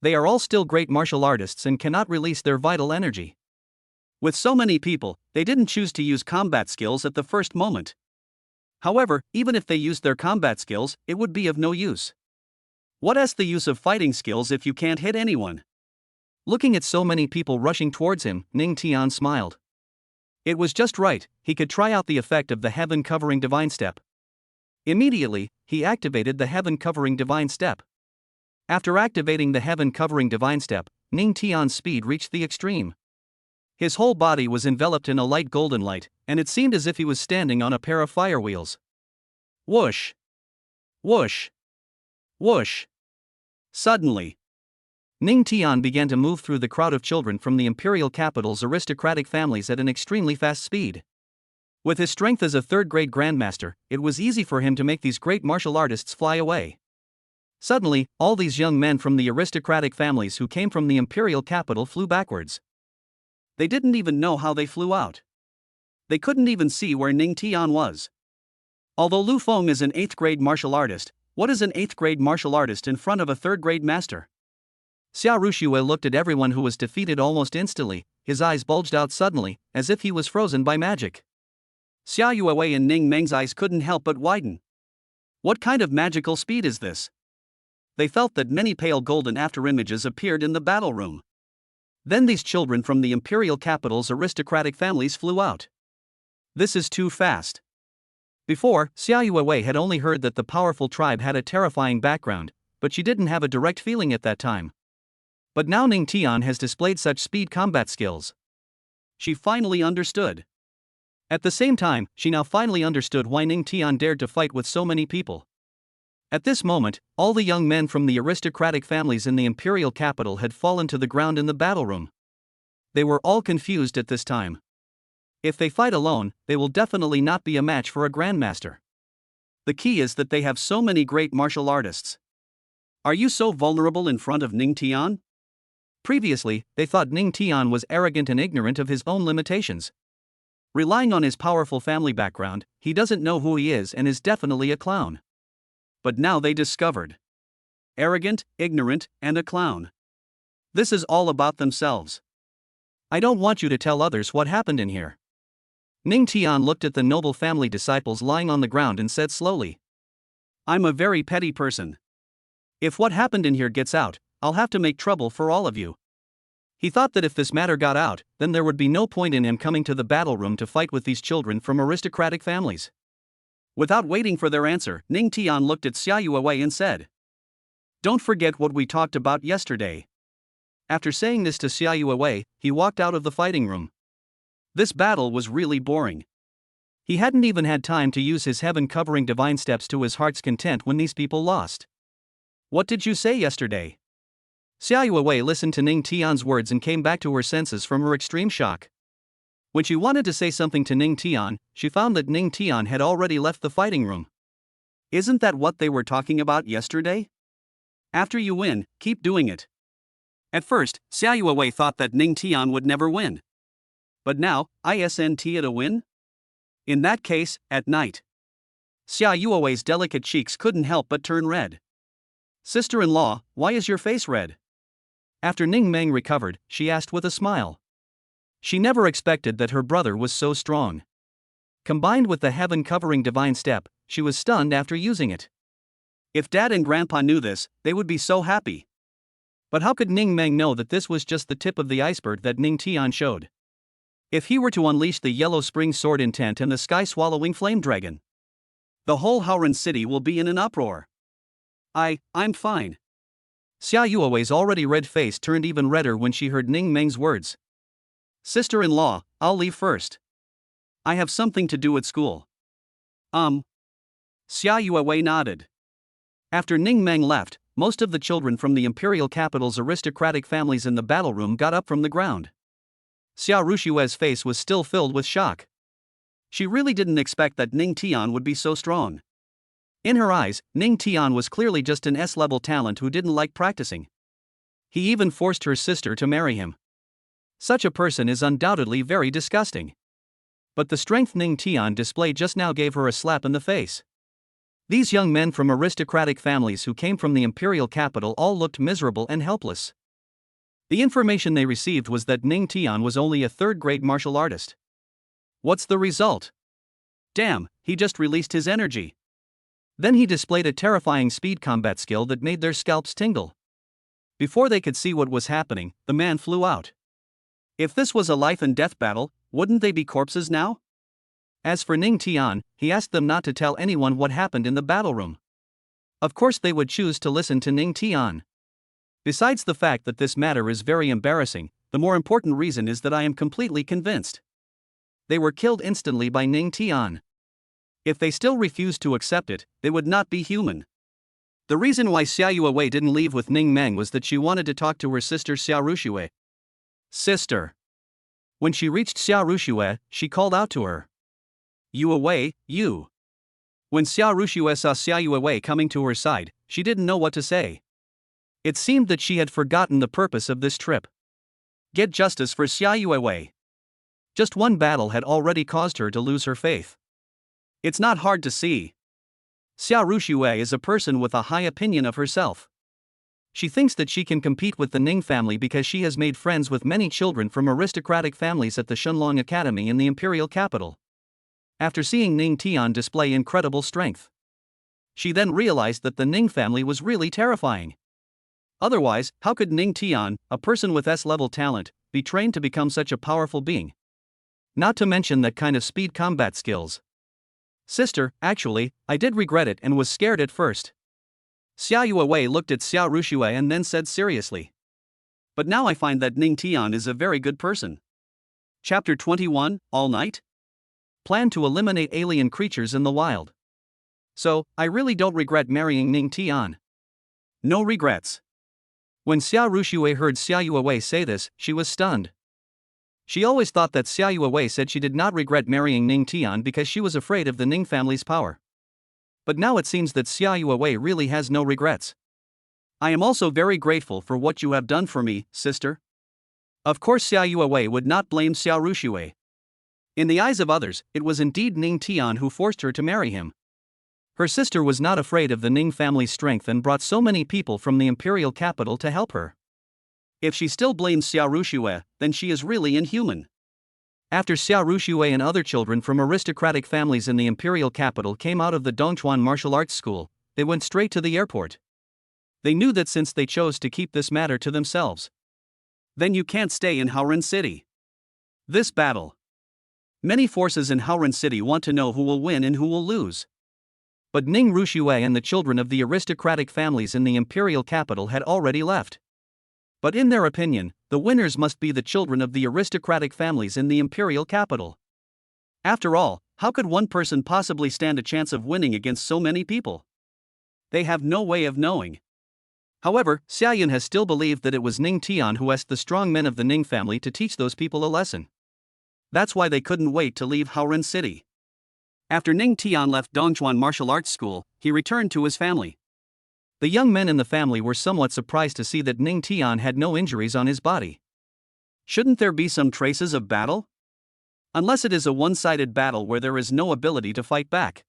They are all still great martial artists and cannot release their vital energy. With so many people, they didn't choose to use combat skills at the first moment. However, even if they used their combat skills, it would be of no use. What is the use of fighting skills if you can't hit anyone? Looking at so many people rushing towards him, Ning Tian smiled. It was just right, he could try out the effect of the heaven-covering divine step. Immediately, he activated the heaven-covering divine step. After activating the heaven-covering divine step, Ning Tian's speed reached the extreme. His whole body was enveloped in a light golden light, and it seemed as if he was standing on a pair of fire wheels. Whoosh! Whoosh! Whoosh! Suddenly, Ning Tian began to move through the crowd of children from the imperial capital's aristocratic families at an extremely fast speed. With his strength as a third-grade grandmaster, it was easy for him to make these great martial artists fly away. Suddenly, all these young men from the aristocratic families who came from the imperial capital flew backwards. They didn't even know how they flew out. They couldn't even see where Ning Tian was. Although Lu Feng is an 8th-grade martial artist, what is an 8th-grade martial artist in front of a 3rd-grade master? Xia Ruxue looked at everyone who was defeated almost instantly, his eyes bulged out suddenly, as if he was frozen by magic. Xia Yuewei and Ning Meng's eyes couldn't help but widen. What kind of magical speed is this? They felt that many pale golden afterimages appeared in the battle room. Then these children from the imperial capital's aristocratic families flew out. This is too fast. Before, Xia Yuewei had only heard that the powerful tribe had a terrifying background, but she didn't have a direct feeling at that time. But now Ning Tian has displayed such speed combat skills. She finally understood. At the same time, she now finally understood why Ning Tian dared to fight with so many people. At this moment, all the young men from the aristocratic families in the imperial capital had fallen to the ground in the battle room. They were all confused at this time. If they fight alone, they will definitely not be a match for a grandmaster. The key is that they have so many great martial artists. Are you so vulnerable in front of Ning Tian? Previously, they thought Ning Tian was arrogant and ignorant of his own limitations. Relying on his powerful family background, he doesn't know who he is and is definitely a clown. But now they discovered. Arrogant, ignorant, and a clown. This is all about themselves. I don't want you to tell others what happened in here. Ning Tian looked at the noble family disciples lying on the ground and said slowly. I'm a very petty person. If what happened in here gets out, I'll have to make trouble for all of you. He thought that if this matter got out, then there would be no point in him coming to the battle room to fight with these children from aristocratic families. Without waiting for their answer, Ning Tian looked at Xia Yuewei and said, Don't forget what we talked about yesterday. After saying this to Xia Yuewei, he walked out of the fighting room. This battle was really boring. He hadn't even had time to use his heaven-covering divine steps to his heart's content when these people lost. What did you say yesterday? Xia Yuewei listened to Ning Tian's words and came back to her senses from her extreme shock. When she wanted to say something to Ning Tian, she found that Ning Tian had already left the fighting room. Isn't that what they were talking about yesterday? After you win, keep doing it. At first, Xia Yuewei thought that Ning Tian would never win. But now, isn't it a win? In that case, at night. Xia Yuewei's delicate cheeks couldn't help but turn red. Sister-in-law, why is your face red? After Ning Meng recovered, she asked with a smile. She never expected that her brother was so strong. Combined with the heaven-covering divine step, she was stunned after using it. If Dad and Grandpa knew this, they would be so happy. But how could Ning Meng know that this was just the tip of the iceberg that Ning Tian showed? If he were to unleash the yellow spring sword intent and the sky-swallowing flame dragon, the whole Howren city will be in an uproar. I'm fine. Xia Yuewei's already red face turned even redder when she heard Ning Meng's words. Sister-in-law, I'll leave first. I have something to do at school. Xia Yuewei nodded. After Ning Meng left, most of the children from the imperial capital's aristocratic families in the battle room got up from the ground. Xia Rushue's face was still filled with shock. She really didn't expect that Ning Tian would be so strong. In her eyes, Ning Tian was clearly just an S-level talent who didn't like practicing. He even forced her sister to marry him. Such a person is undoubtedly very disgusting. But the strength Ning Tian displayed just now gave her a slap in the face. These young men from aristocratic families who came from the imperial capital all looked miserable and helpless. The information they received was that Ning Tian was only a third-grade martial artist. What's the result? Damn, he just released his energy. Then he displayed a terrifying speed combat skill that made their scalps tingle. Before they could see what was happening, the man flew out. If this was a life and death battle, wouldn't they be corpses now? As for Ning Tian, he asked them not to tell anyone what happened in the battle room. Of course they would choose to listen to Ning Tian. Besides the fact that this matter is very embarrassing, the more important reason is that I am completely convinced. They were killed instantly by Ning Tian. If they still refused to accept it, they would not be human. The reason why Xia Yuewei didn't leave with Ning Meng was that she wanted to talk to her sister Xia Rushue. Sister. When she reached Xia Rushue, she called out to her. Yuewei, you. When Xia Rushue saw Xia Yuewei coming to her side, she didn't know what to say. It seemed that she had forgotten the purpose of this trip. Get justice for Xia Yuewei. Just one battle had already caused her to lose her faith. It's not hard to see. Xia Rushue is a person with a high opinion of herself. She thinks that she can compete with the Ning family because she has made friends with many children from aristocratic families at the Shunlong Academy in the imperial capital. After seeing Ning Tian display incredible strength, she then realized that the Ning family was really terrifying. Otherwise, how could Ning Tian, a person with S-level talent, be trained to become such a powerful being? Not to mention that kind of speed combat skills. Sister, actually, I did regret it and was scared at first. Xia Yuewei looked at Xia Rushue and then said seriously. But now I find that Ning Tian is a very good person. Chapter 21, All Night? Plan to eliminate alien creatures in the wild. So, I really don't regret marrying Ning Tian. No regrets. When Xia Rushue heard Xia Yuewei say this, she was stunned. She always thought that Xia Yuewei said she did not regret marrying Ning Tian because she was afraid of the Ning family's power. But now it seems that Xia Yuewei really has no regrets. I am also very grateful for what you have done for me, sister. Of course Xia Yuewei would not blame Xia Rushue. In the eyes of others, it was indeed Ning Tian who forced her to marry him. Her sister was not afraid of the Ning family's strength and brought so many people from the imperial capital to help her. If she still blames Xia Rushue, then she is really inhuman. After Xia Rushue and other children from aristocratic families in the imperial capital came out of the Dongchuan martial arts school, they went straight to the airport. They knew that since they chose to keep this matter to themselves, then you can't stay in Haoren City. This battle. Many forces in Haoren City want to know who will win and who will lose. But Ning Rushue and the children of the aristocratic families in the imperial capital had already left. But in their opinion, the winners must be the children of the aristocratic families in the imperial capital. After all, how could one person possibly stand a chance of winning against so many people? They have no way of knowing. However, Xia Yun has still believed that it was Ning Tian who asked the strong men of the Ning family to teach those people a lesson. That's why they couldn't wait to leave Haoren City. After Ning Tian left Dongchuan martial arts school, he returned to his family. The young men in the family were somewhat surprised to see that Ning Tian had no injuries on his body. Shouldn't there be some traces of battle? Unless it is a one-sided battle where there is no ability to fight back.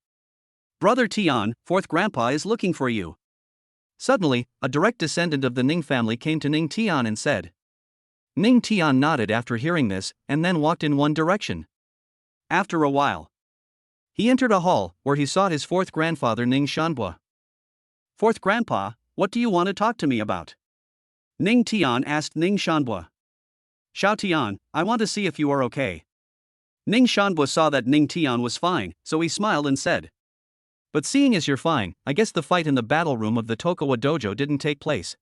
Brother Tian, fourth grandpa is looking for you. Suddenly, a direct descendant of the Ning family came to Ning Tian and said. Ning Tian nodded after hearing this, and then walked in one direction. After a while, he entered a hall, where he saw his fourth grandfather Ning Shanbua. Fourth grandpa, what do you want to talk to me about? Ning Tian asked Ning Shanbua. Xiao Tian, I want to see if you are okay. Ning Shanbua saw that Ning Tian was fine, so he smiled and said. But seeing as you're fine, I guess the fight in the battle room of the Tokawa dojo didn't take place.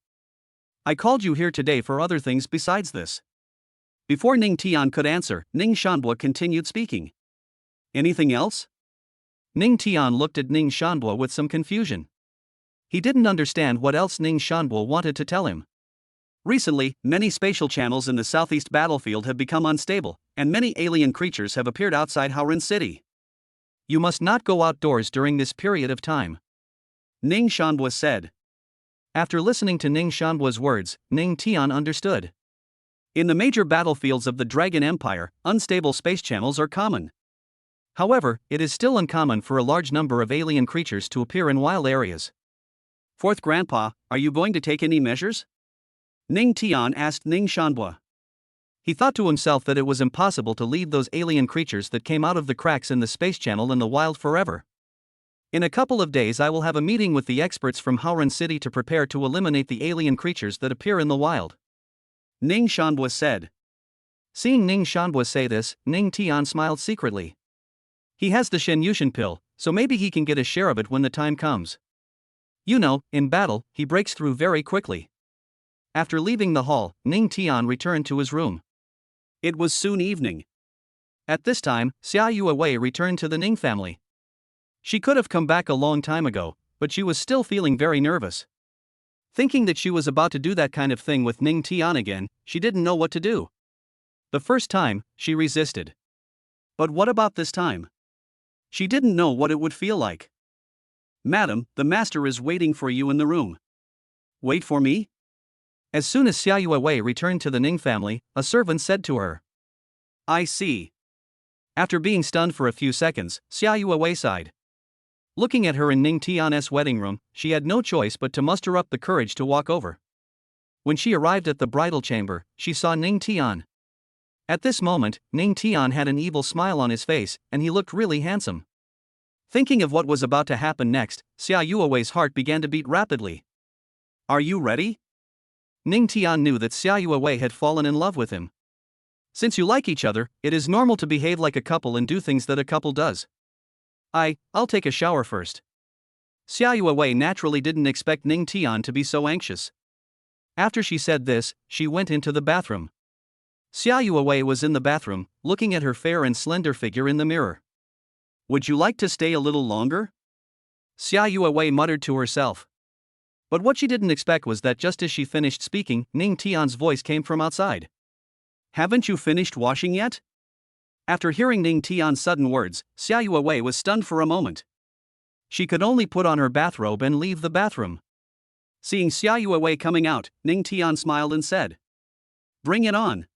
I called you here today for other things besides this. Before Ning Tian could answer, Ning Shanbua continued speaking. Anything else? Ning Tian looked at Ning Shanbua with some confusion. He didn't understand what else Ning Shanbo wanted to tell him. Recently, many spatial channels in the southeast battlefield have become unstable, and many alien creatures have appeared outside Howren City. You must not go outdoors during this period of time, Ning Shanbo said. After listening to Ning Shanbo's words, Ning Tian understood. In the major battlefields of the Dragon Empire, unstable space channels are common. However, it is still uncommon for a large number of alien creatures to appear in wild areas. Fourth Grandpa, are you going to take any measures? Ning Tian asked Ning Shanbo. He thought to himself that it was impossible to leave those alien creatures that came out of the cracks in the space channel in the wild forever. In a couple of days I will have a meeting with the experts from Howren City to prepare to eliminate the alien creatures that appear in the wild, Ning Shanbo said. Seeing Ning Shanbo say this, Ning Tian smiled secretly. He has the Shen Yushin pill, so maybe he can get a share of it when the time comes. You know, in battle, he breaks through very quickly. After leaving the hall, Ning Tian returned to his room. It was soon evening. At this time, Xia Yuewei returned to the Ning family. She could have come back a long time ago, but she was still feeling very nervous. Thinking that she was about to do that kind of thing with Ning Tian again, she didn't know what to do. The first time, she resisted. But what about this time? She didn't know what it would feel like. Madam, the master is waiting for you in the room. Wait for me? As soon as Xia Yuewei returned to the Ning family, a servant said to her. I see. After being stunned for a few seconds, Xia Yuewei sighed. Looking at her in Ning Tian's wedding room, she had no choice but to muster up the courage to walk over. When she arrived at the bridal chamber, she saw Ning Tian. At this moment, Ning Tian had an evil smile on his face, and he looked really handsome. Thinking of what was about to happen next, Xia Yuewei's heart began to beat rapidly. Are you ready? Ning Tian knew that Xia Yuewei had fallen in love with him. Since you like each other, it is normal to behave like a couple and do things that a couple does. I'll take a shower first. Xia Yuewei naturally didn't expect Ning Tian to be so anxious. After she said this, she went into the bathroom. Xia Yuewei was in the bathroom, looking at her fair and slender figure in the mirror. Would you like to stay a little longer? Xia Yuewei muttered to herself. But what she didn't expect was that just as she finished speaking, Ning Tian's voice came from outside. Haven't you finished washing yet? After hearing Ning Tian's sudden words, Xia Yuewei was stunned for a moment. She could only put on her bathrobe and leave the bathroom. Seeing Xia Yuewei coming out, Ning Tian smiled and said, Bring it on.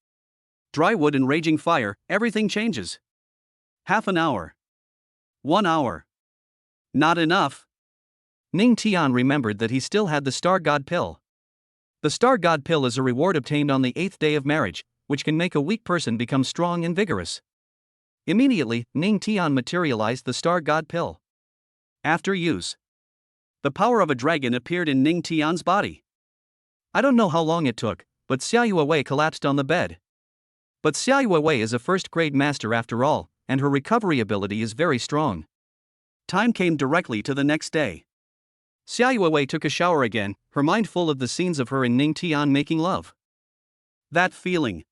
Dry wood and raging fire, everything changes. Half an hour. 1 hour. Not enough. Ning Tian remembered that he still had the Star God pill. The Star God pill is a reward obtained on the 8th day of marriage, which can make a weak person become strong and vigorous. Immediately, Ning Tian materialized the Star God pill. After use, the power of a dragon appeared in Ning Tian's body. I don't know how long it took, but Xia Yuewei collapsed on the bed. But Xia Yuewei is a first-grade master after all, and her recovery ability is very strong. Time came directly to the next day. Xia Yuewei took a shower again, her mind full of the scenes of her and Ning Tian making love. That feeling.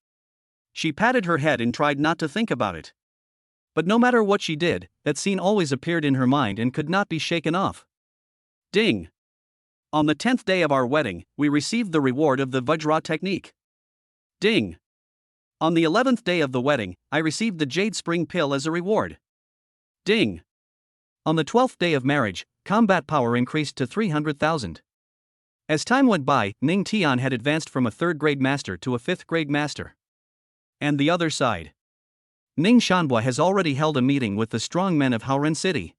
She patted her head and tried not to think about it. But no matter what she did, that scene always appeared in her mind and could not be shaken off. Ding! On the 10th day of our wedding, we received the reward of the Vajra technique. Ding! On the 11th day of the wedding, I received the Jade Spring pill as a reward. Ding! On the 12th day of marriage, combat power increased to 300,000. As time went by, Ning Tian had advanced from a 3rd-grade master to a 5th-grade master. And the other side. Ning Shanbo has already held a meeting with the strong men of Howren City.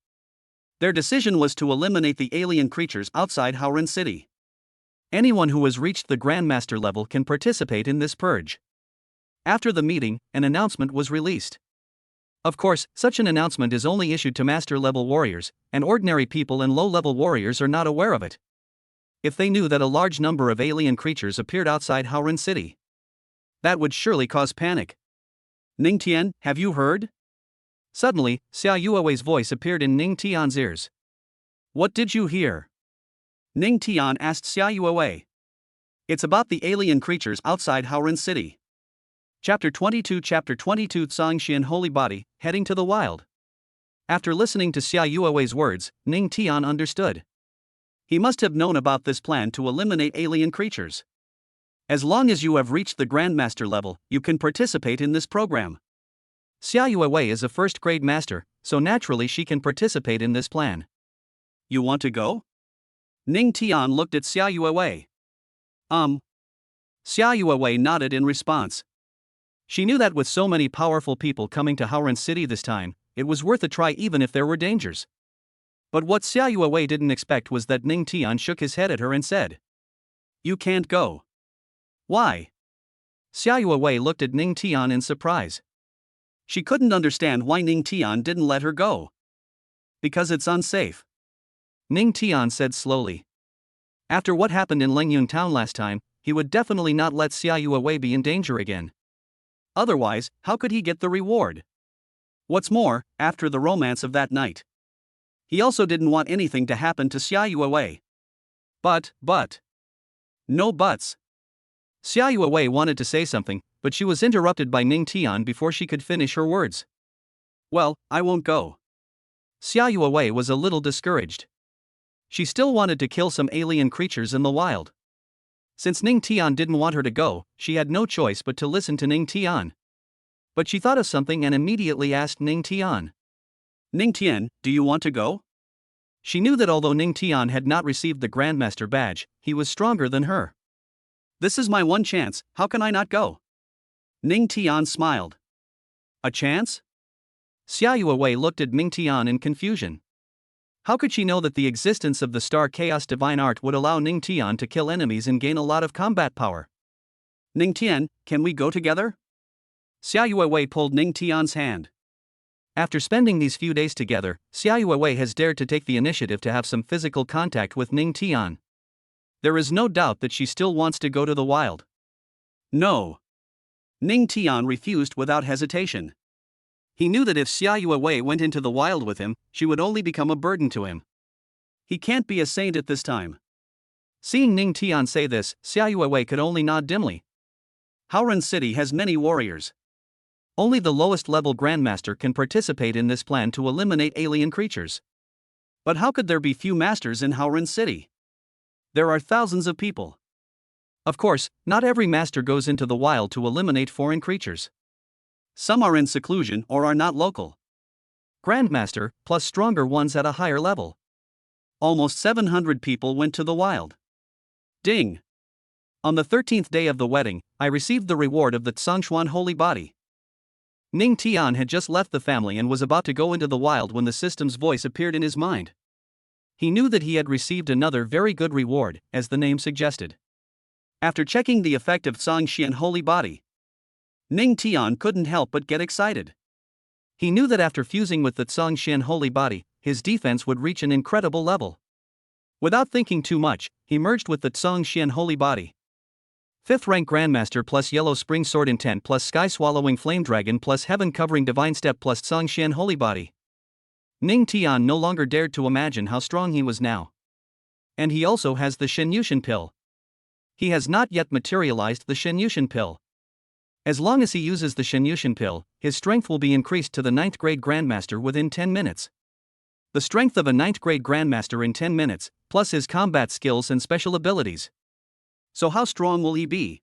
Their decision was to eliminate the alien creatures outside Howren City. Anyone who has reached the Grandmaster level can participate in this purge. After the meeting, an announcement was released. Of course, such an announcement is only issued to master-level warriors, and ordinary people and low-level warriors are not aware of it. If they knew that a large number of alien creatures appeared outside Howren City, that would surely cause panic. Ning Tian, have you heard? Suddenly, Xia Yuewei's voice appeared in Ning Tian's ears. What did you hear? Ning Tian asked Xia Yuewei. It's about the alien creatures outside Howren City. Chapter 22 Tsangxian Holy Body, Heading to the Wild. After listening to Xia Yuewei's words, Ning Tian understood. He must have known about this plan to eliminate alien creatures. As long as you have reached the Grandmaster level, you can participate in this program. Xia Yuewei is a first-grade master, so naturally she can participate in this plan. You want to go? Ning Tian looked at Xia Yuewei. Xia Yuewei nodded in response. She knew that with so many powerful people coming to Haoran City this time, it was worth a try even if there were dangers. But what Xia Yuewei didn't expect was that Ning Tian shook his head at her and said, "You can't go." Why? Xia Yuewei looked at Ning Tian in surprise. She couldn't understand why Ning Tian didn't let her go. Because it's unsafe. Ning Tian said slowly. After what happened in Lengyun town last time, he would definitely not let Xia Yuewei be in danger again. Otherwise, how could he get the reward? What's more, after the romance of that night, he also didn't want anything to happen to Xia Yuewei. But. No buts. Xia Yuewei wanted to say something, but she was interrupted by Ning Tian before she could finish her words. Well, I won't go. Xia Yuewei was a little discouraged. She still wanted to kill some alien creatures in the wild. Since Ning Tian didn't want her to go, she had no choice but to listen to Ning Tian. But she thought of something and immediately asked Ning Tian. Ning Tian, do you want to go? She knew that although Ning Tian had not received the Grandmaster badge, he was stronger than her. This is my one chance, how can I not go? Ning Tian smiled. A chance? Xia Yuewei looked at Ning Tian in confusion. How could she know that the existence of the Star Chaos Divine Art would allow Ning Tian to kill enemies and gain a lot of combat power? Ning Tian, can we go together? Xia Yuewei pulled Ning Tian's hand. After spending these few days together, Xia Yuewei has dared to take the initiative to have some physical contact with Ning Tian. There is no doubt that she still wants to go to the wild. No. Ning Tian refused without hesitation. He knew that if Xia Yuewei went into the wild with him, she would only become a burden to him. He can't be a saint at this time. Seeing Ning Tian say this, Xia Yuewei could only nod dimly. Haoran City has many warriors. Only the lowest level Grandmaster can participate in this plan to eliminate alien creatures. But how could there be few masters in Haoran City? There are thousands of people. Of course, not every master goes into the wild to eliminate foreign creatures. Some are in seclusion or are not local. Grandmaster, plus stronger ones at a higher level. Almost 700 people went to the wild. Ding! On the 13th day of the wedding, I received the reward of the Tsongshuan holy body. Ning Tian had just left the family and was about to go into the wild when the system's voice appeared in his mind. He knew that he had received another very good reward, as the name suggested. After checking the effect of Tsongshuan holy body, Ning Tian couldn't help but get excited. He knew that after fusing with the Tsongshuan holy body, his defense would reach an incredible level. Without thinking too much, he merged with the Tsongshuan holy body. 5th rank Grandmaster plus Yellow Spring Sword Intent plus Sky Swallowing Flame Dragon plus Heaven Covering Divine Step plus Tsongshuan holy body. Ning Tian no longer dared to imagine how strong he was now. And he also has the Shenyushin pill. He has not yet materialized the Shenyushin pill. As long as he uses the Shenyushin pill, his strength will be increased to the 9th grade Grandmaster within 10 minutes. The strength of a 9th grade Grandmaster in 10 minutes, plus his combat skills and special abilities. So how strong will he be?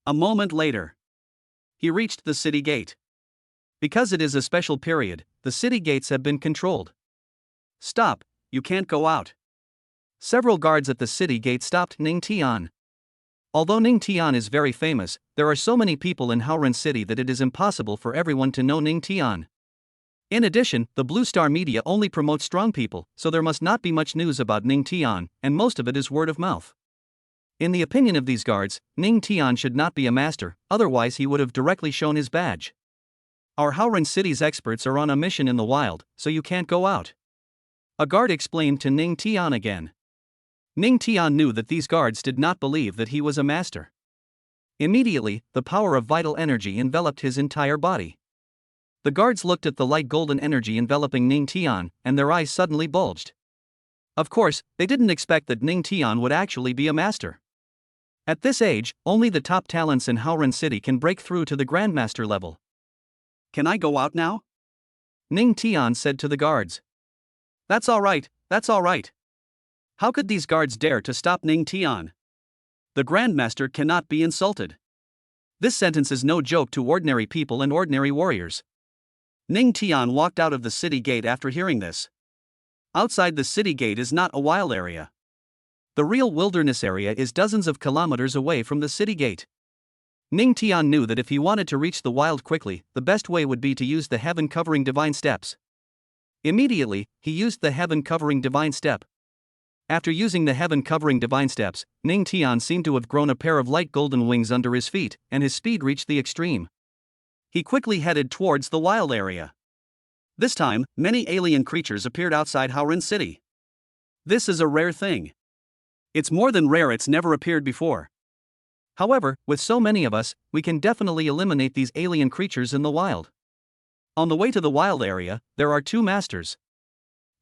A moment later, he reached the city gate. Because it is a special period, the city gates have been controlled. Stop, you can't go out. Several guards at the city gate stopped Ning Tian. Although Ning Tian is very famous, there are so many people in Haoran City that it is impossible for everyone to know Ning Tian. In addition, the Blue Star media only promotes strong people, so there must not be much news about Ning Tian, and most of it is word of mouth. In the opinion of these guards, Ning Tian should not be a master, otherwise he would have directly shown his badge. Our Haoran City's experts are on a mission in the wild, so you can't go out. A guard explained to Ning Tian again. Ning Tian knew that these guards did not believe that he was a master. Immediately, the power of vital energy enveloped his entire body. The guards looked at the light golden energy enveloping Ning Tian, and their eyes suddenly bulged. Of course, they didn't expect that Ning Tian would actually be a master. At this age, only the top talents in Haoran City can break through to the Grandmaster level. Can I go out now? Ning Tian said to the guards. That's all right, that's all right. How could these guards dare to stop Ning Tian? The Grandmaster cannot be insulted. This sentence is no joke to ordinary people and ordinary warriors. Ning Tian walked out of the city gate after hearing this. Outside the city gate is not a wild area. The real wilderness area is dozens of kilometers away from the city gate. Ning Tian knew that if he wanted to reach the wild quickly, the best way would be to use the heaven-covering divine steps. Immediately, he used the heaven-covering divine step. After using the heaven-covering divine steps, Ning Tian seemed to have grown a pair of light golden wings under his feet, and his speed reached the extreme. He quickly headed towards the wild area. This time, many alien creatures appeared outside Howren City. This is a rare thing. It's more than rare, it's never appeared before. However, with so many of us, we can definitely eliminate these alien creatures in the wild. On the way to the wild area, there are two masters.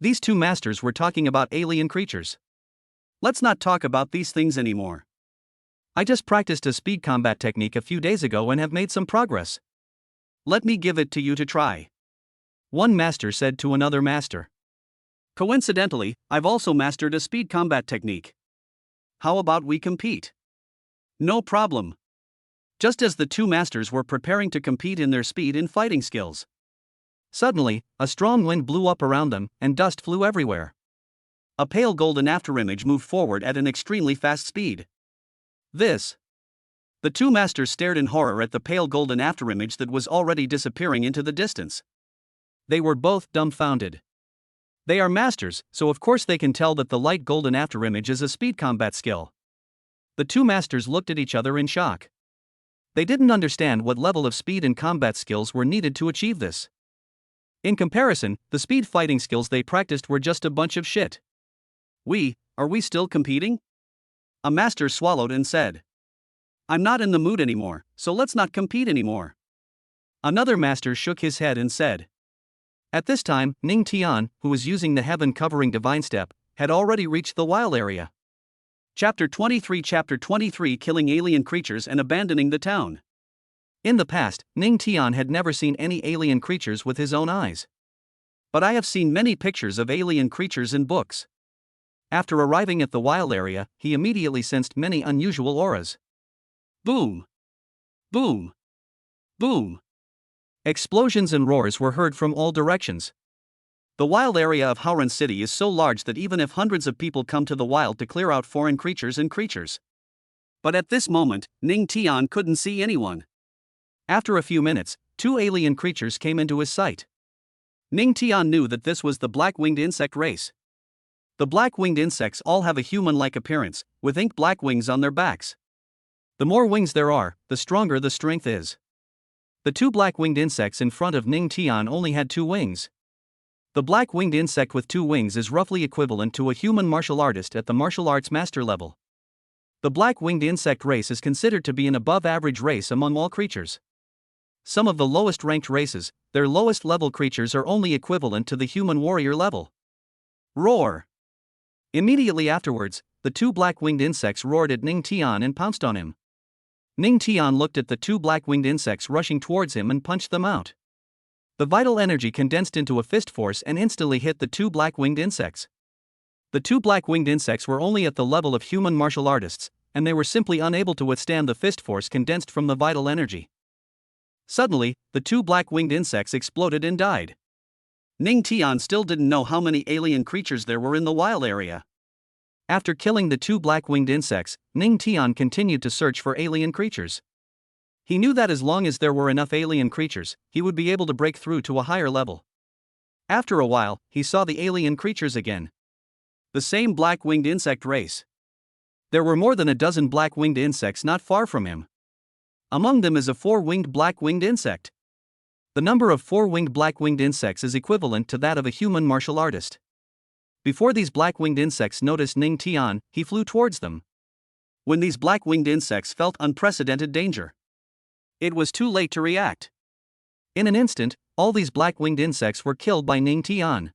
These two masters were talking about alien creatures. Let's not talk about these things anymore. I just practiced a speed combat technique a few days ago and have made some progress. Let me give it to you to try. One master said to another master. Coincidentally, I've also mastered a speed combat technique. How about we compete? No problem. Just as the two masters were preparing to compete in their speed and fighting skills, suddenly, a strong wind blew up around them, and dust flew everywhere. A pale golden afterimage moved forward at an extremely fast speed. The two masters stared in horror at the pale golden afterimage that was already disappearing into the distance. They were both dumbfounded. They are masters, so of course they can tell that the light golden afterimage is a speed combat skill. The two masters looked at each other in shock. They didn't understand what level of speed and combat skills were needed to achieve this. In comparison, the speed fighting skills they practiced were just a bunch of shit. Are we still competing? A master swallowed and said. I'm not in the mood anymore, so let's not compete anymore. Another master shook his head and said. At this time, Ning Tian, who was using the heaven-covering divine step, had already reached the wild area. Chapter 23 Killing alien creatures and abandoning the town. In the past, Ning Tian had never seen any alien creatures with his own eyes. But I have seen many pictures of alien creatures in books. After arriving at the wild area, he immediately sensed many unusual auras. Boom! Boom! Boom! Explosions and roars were heard from all directions. The wild area of Howren City is so large that even if hundreds of people come to the wild to clear out foreign creatures. But at this moment, Ning Tian couldn't see anyone. After a few minutes, two alien creatures came into his sight. Ning Tian knew that this was the black-winged insect race. The black-winged insects all have a human-like appearance, with ink-black wings on their backs. The more wings there are, the stronger the strength is. The two black-winged insects in front of Ning Tian only had 2 wings. The black-winged insect with 2 wings is roughly equivalent to a human martial artist at the martial arts master level. The black-winged insect race is considered to be an above-average race among all creatures. Some of the lowest-ranked races, their lowest-level creatures are only equivalent to the human warrior level. Roar! Immediately afterwards, the 2 black-winged insects roared at Ning Tian and pounced on him. Ning Tian looked at the 2 black-winged insects rushing towards him and punched them out. The vital energy condensed into a fist force and instantly hit the 2 black-winged insects. The 2 black-winged insects were only at the level of human martial artists, and they were simply unable to withstand the fist force condensed from the vital energy. Suddenly, the 2 black-winged insects exploded and died. Ning Tian still didn't know how many alien creatures there were in the wild area. After killing the 2 black-winged insects, Ning Tian continued to search for alien creatures. He knew that as long as there were enough alien creatures, he would be able to break through to a higher level. After a while, he saw the alien creatures again. The same black-winged insect race. There were more than a dozen black-winged insects not far from him. Among them is a 4-winged black-winged insect. The number of 4-winged black-winged insects is equivalent to that of a human martial artist. Before these black-winged insects noticed Ning Tian, he flew towards them. When these black-winged insects felt unprecedented danger, it was too late to react. In an instant, all these black-winged insects were killed by Ning Tian.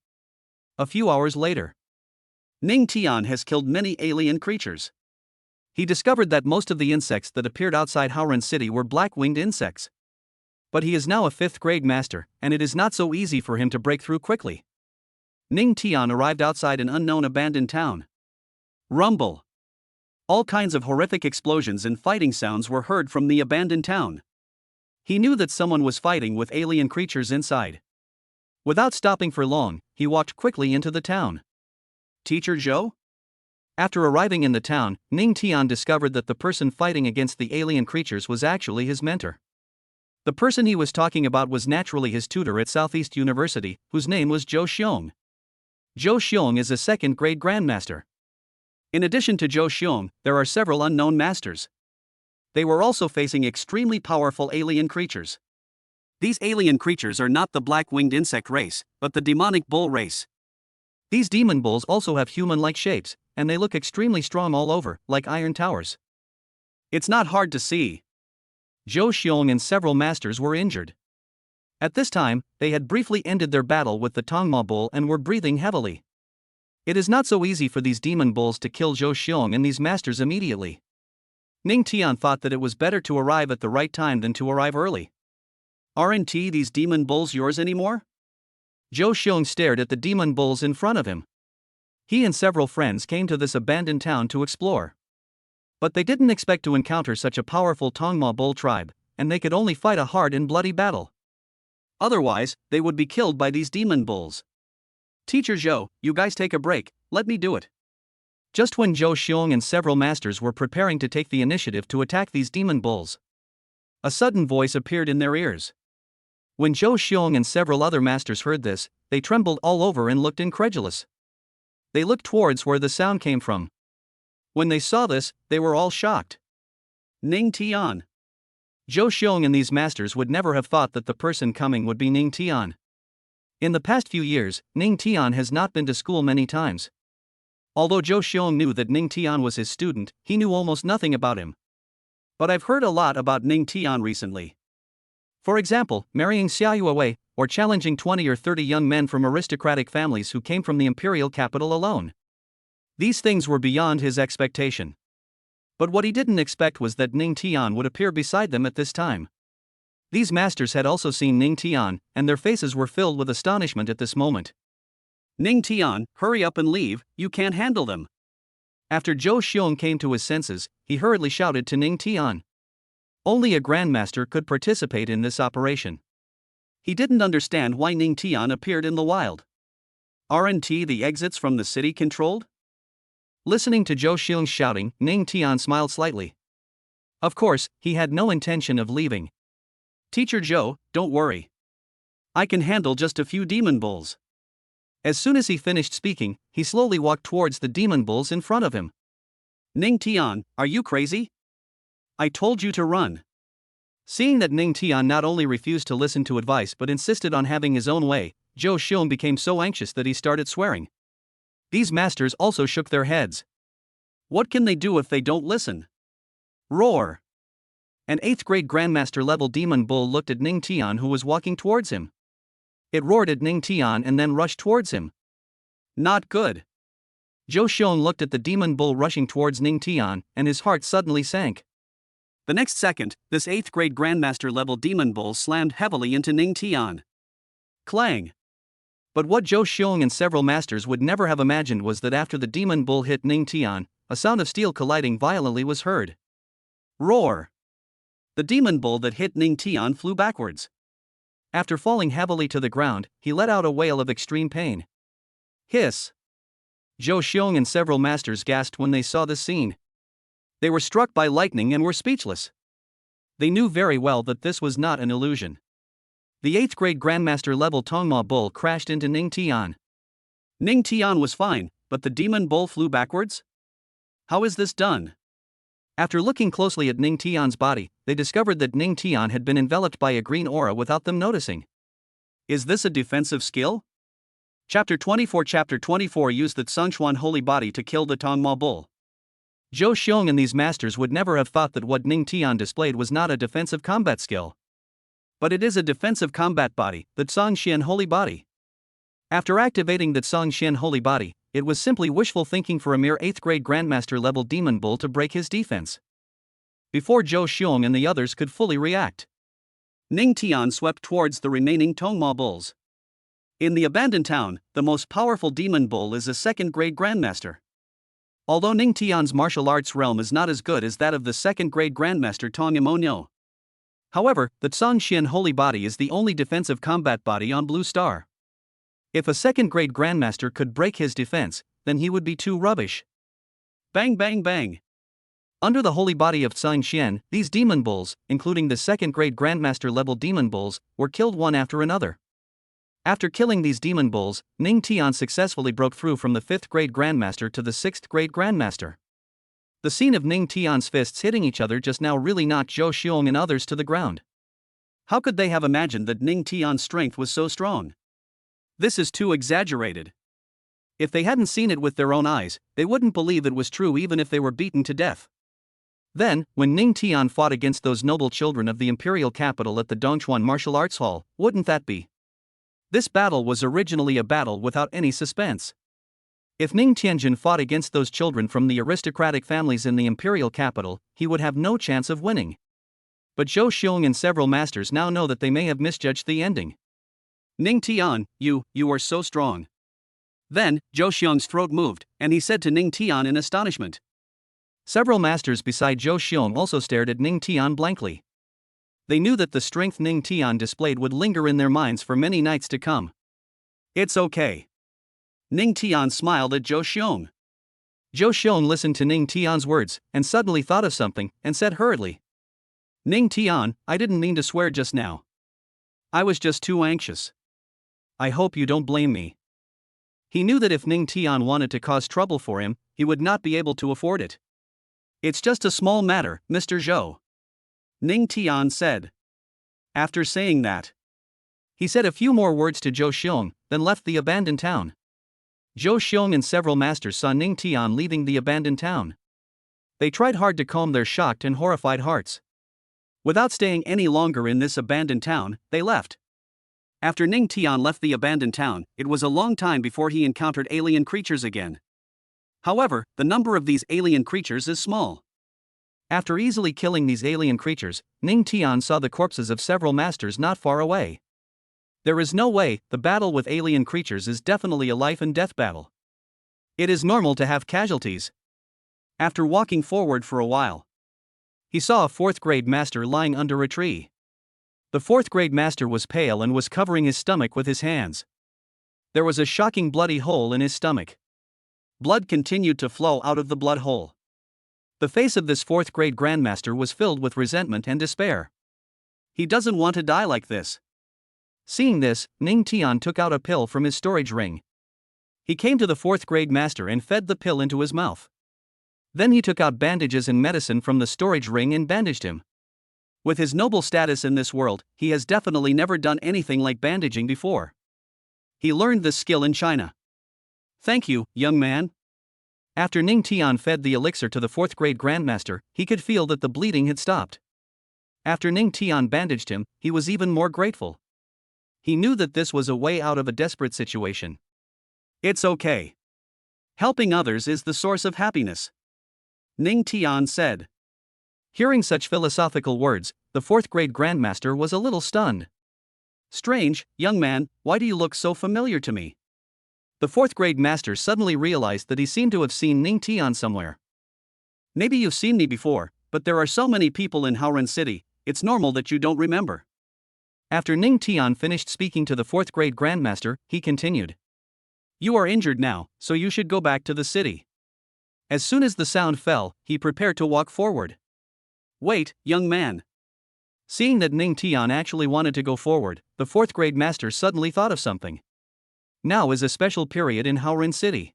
A few hours later, Ning Tian has killed many alien creatures. He discovered that most of the insects that appeared outside Howren City were black-winged insects. But he is now a 5th grade master, and it is not so easy for him to break through quickly. Ning Tian arrived outside an unknown abandoned town. Rumble. All kinds of horrific explosions and fighting sounds were heard from the abandoned town. He knew that someone was fighting with alien creatures inside. Without stopping for long, he walked quickly into the town. Teacher Joe? After arriving in the town, Ning Tian discovered that the person fighting against the alien creatures was actually his mentor. The person he was talking about was naturally his tutor at Southeast University, whose name was Zhou Xiong. Zhou Xiong is a second-grade grandmaster. In addition to Zhou Xiong, there are several unknown masters. They were also facing extremely powerful alien creatures. These alien creatures are not the black-winged insect race, but the demonic bull race. These demon bulls also have human-like shapes, and they look extremely strong all over, like iron towers. It's not hard to see. Zhou Xiong and several masters were injured. At this time, they had briefly ended their battle with the Tongma bull and were breathing heavily. It is not so easy for these demon bulls to kill Zhou Xiong and these masters immediately. Ning Tian thought that it was better to arrive at the right time than to arrive early. Aren't these demon bulls yours anymore? Zhou Xiong stared at the demon bulls in front of him. He and several friends came to this abandoned town to explore. But they didn't expect to encounter such a powerful Tongma bull tribe, and they could only fight a hard and bloody battle. Otherwise, they would be killed by these demon bulls. Teacher Zhou, you guys take a break, let me do it. Just when Zhou Xiong and several masters were preparing to take the initiative to attack these demon bulls, a sudden voice appeared in their ears. When Zhou Xiong and several other masters heard this, they trembled all over and looked incredulous. They looked towards where the sound came from. When they saw this, they were all shocked. Ning Tian. Zhou Xiong and these masters would never have thought that the person coming would be Ning Tian. In the past few years, Ning Tian has not been to school many times. Although Zhou Xiong knew that Ning Tian was his student, he knew almost nothing about him. But I've heard a lot about Ning Tian recently. For example, marrying Xiaoyu Wei, or challenging 20 or 30 young men from aristocratic families who came from the imperial capital alone. These things were beyond his expectation. But what he didn't expect was that Ning Tian would appear beside them at this time. These masters had also seen Ning Tian, and their faces were filled with astonishment at this moment. Ning Tian, hurry up and leave, you can't handle them. After Zhou Xiong came to his senses, he hurriedly shouted to Ning Tian. Only a grandmaster could participate in this operation. He didn't understand why Ning Tian appeared in the wild. Aren't the exits from the city controlled? Listening to Zhou Xiong's shouting, Ning Tian smiled slightly. Of course, he had no intention of leaving. Teacher Zhou, don't worry. I can handle just a few demon bulls. As soon as he finished speaking, he slowly walked towards the demon bulls in front of him. Ning Tian, are you crazy? I told you to run. Seeing that Ning Tian not only refused to listen to advice but insisted on having his own way, Zhou Xiong became so anxious that he started swearing. These masters also shook their heads. What can they do if they don't listen? Roar! An 8th grade grandmaster level demon bull looked at Ning Tian, who was walking towards him. It roared at Ning Tian and then rushed towards him. Not good. Zhou Xiong looked at the demon bull rushing towards Ning Tian, and his heart suddenly sank. The next second, this 8th grade grandmaster level demon bull slammed heavily into Ning Tian. Clang! But what Zhou Xiong and several masters would never have imagined was that after the demon bull hit Ning Tian, a sound of steel colliding violently was heard. Roar! The demon bull that hit Ning Tian flew backwards. After falling heavily to the ground, he let out a wail of extreme pain. Hiss! Zhou Xiong and several masters gasped when they saw this scene. They were struck by lightning and were speechless. They knew very well that this was not an illusion. The 8th grade grandmaster level Tongma bull crashed into Ning Tian. Ning Tian was fine, but the demon bull flew backwards? How is this done? After looking closely at Ning Tian's body, they discovered that Ning Tian had been enveloped by a green aura without them noticing. Is this a defensive skill? Chapter 24 used the Tsungxuan holy body to kill the Tongma bull. Zhou Xiong and these masters would never have thought that what Ning Tian displayed was not a defensive combat skill. But it is a defensive combat body, the Tsungxian holy body. After activating the Tsungxian holy body, it was simply wishful thinking for a mere 8th grade grandmaster level demon bull to break his defense. Before Zhou Xiong and the others could fully react, Ning Tian swept towards the remaining Tongma bulls. In the abandoned town, the most powerful demon bull is a 2nd grade grandmaster. Although Ning Tian's martial arts realm is not as good as that of the second-grade Grandmaster Tong Imonyo. However, the Tsang Xian Holy Body is the only defensive combat body on Blue Star. If a second-grade Grandmaster could break his defense, then he would be too rubbish. Bang bang bang. Under the holy body of Tsang Xian, these demon bulls, including the second-grade Grandmaster level demon bulls, were killed one after another. After killing these demon bulls, Ning Tian successfully broke through from the 5th-grade Grandmaster to the 6th-grade Grandmaster. The scene of Ning Tian's fists hitting each other just now really knocked Zhou Xiong and others to the ground. How could they have imagined that Ning Tian's strength was so strong? This is too exaggerated. If they hadn't seen it with their own eyes, they wouldn't believe it was true even if they were beaten to death. Then, when Ning Tian fought against those noble children of the imperial capital at the Dongchuan Martial Arts Hall, wouldn't that be? This battle was originally a battle without any suspense. If Ning Tianjin fought against those children from the aristocratic families in the imperial capital, he would have no chance of winning. But Zhou Xiong and several masters now know that they may have misjudged the ending. Ning Tian, you are so strong. Then, Zhou Xiong's throat moved, and he said to Ning Tian in astonishment. Several masters beside Zhou Xiong also stared at Ning Tian blankly. They knew that the strength Ning Tian displayed would linger in their minds for many nights to come. It's okay. Ning Tian smiled at Zhou Xiong. Zhou Xiong listened to Ning Tian's words, and suddenly thought of something, and said hurriedly. Ning Tian, I didn't mean to swear just now. I was just too anxious. I hope you don't blame me. He knew that if Ning Tian wanted to cause trouble for him, he would not be able to afford it. It's just a small matter, Mr. Zhou. Ning Tian said. After saying that, he said a few more words to Zhou Xiong, then left the abandoned town. Zhou Xiong and several masters saw Ning Tian leaving the abandoned town. They tried hard to calm their shocked and horrified hearts. Without staying any longer in this abandoned town, they left. After Ning Tian left the abandoned town, it was a long time before he encountered alien creatures again. However, the number of these alien creatures is small. After easily killing these alien creatures, Ning Tian saw the corpses of several masters not far away. There is no way, the battle with alien creatures is definitely a life and death battle. It is normal to have casualties. After walking forward for a while, he saw a 4th-grade master lying under a tree. The 4th-grade master was pale and was covering his stomach with his hands. There was a shocking bloody hole in his stomach. Blood continued to flow out of the blood hole. The face of this 4th-grade Grandmaster was filled with resentment and despair. He doesn't want to die like this. Seeing this, Ning Tian took out a pill from his storage ring. He came to the 4th-grade master and fed the pill into his mouth. Then he took out bandages and medicine from the storage ring and bandaged him. With his noble status in this world, he has definitely never done anything like bandaging before. He learned this skill in China. Thank you, young man. After Ning Tian fed the elixir to the 4th-grade Grandmaster, he could feel that the bleeding had stopped. After Ning Tian bandaged him, he was even more grateful. He knew that this was a way out of a desperate situation. It's okay. Helping others is the source of happiness, Ning Tian said. Hearing such philosophical words, the 4th-grade Grandmaster was a little stunned. Strange, young man, why do you look so familiar to me? The 4th-grade master suddenly realized that he seemed to have seen Ning Tian somewhere. Maybe you've seen me before, but there are so many people in Haoren City, it's normal that you don't remember. After Ning Tian finished speaking to the 4th-grade Grandmaster, he continued. You are injured now, so you should go back to the city. As soon as the sound fell, he prepared to walk forward. Wait, young man. Seeing that Ning Tian actually wanted to go forward, the 4th-grade master suddenly thought of something. Now is a special period in Haoren City.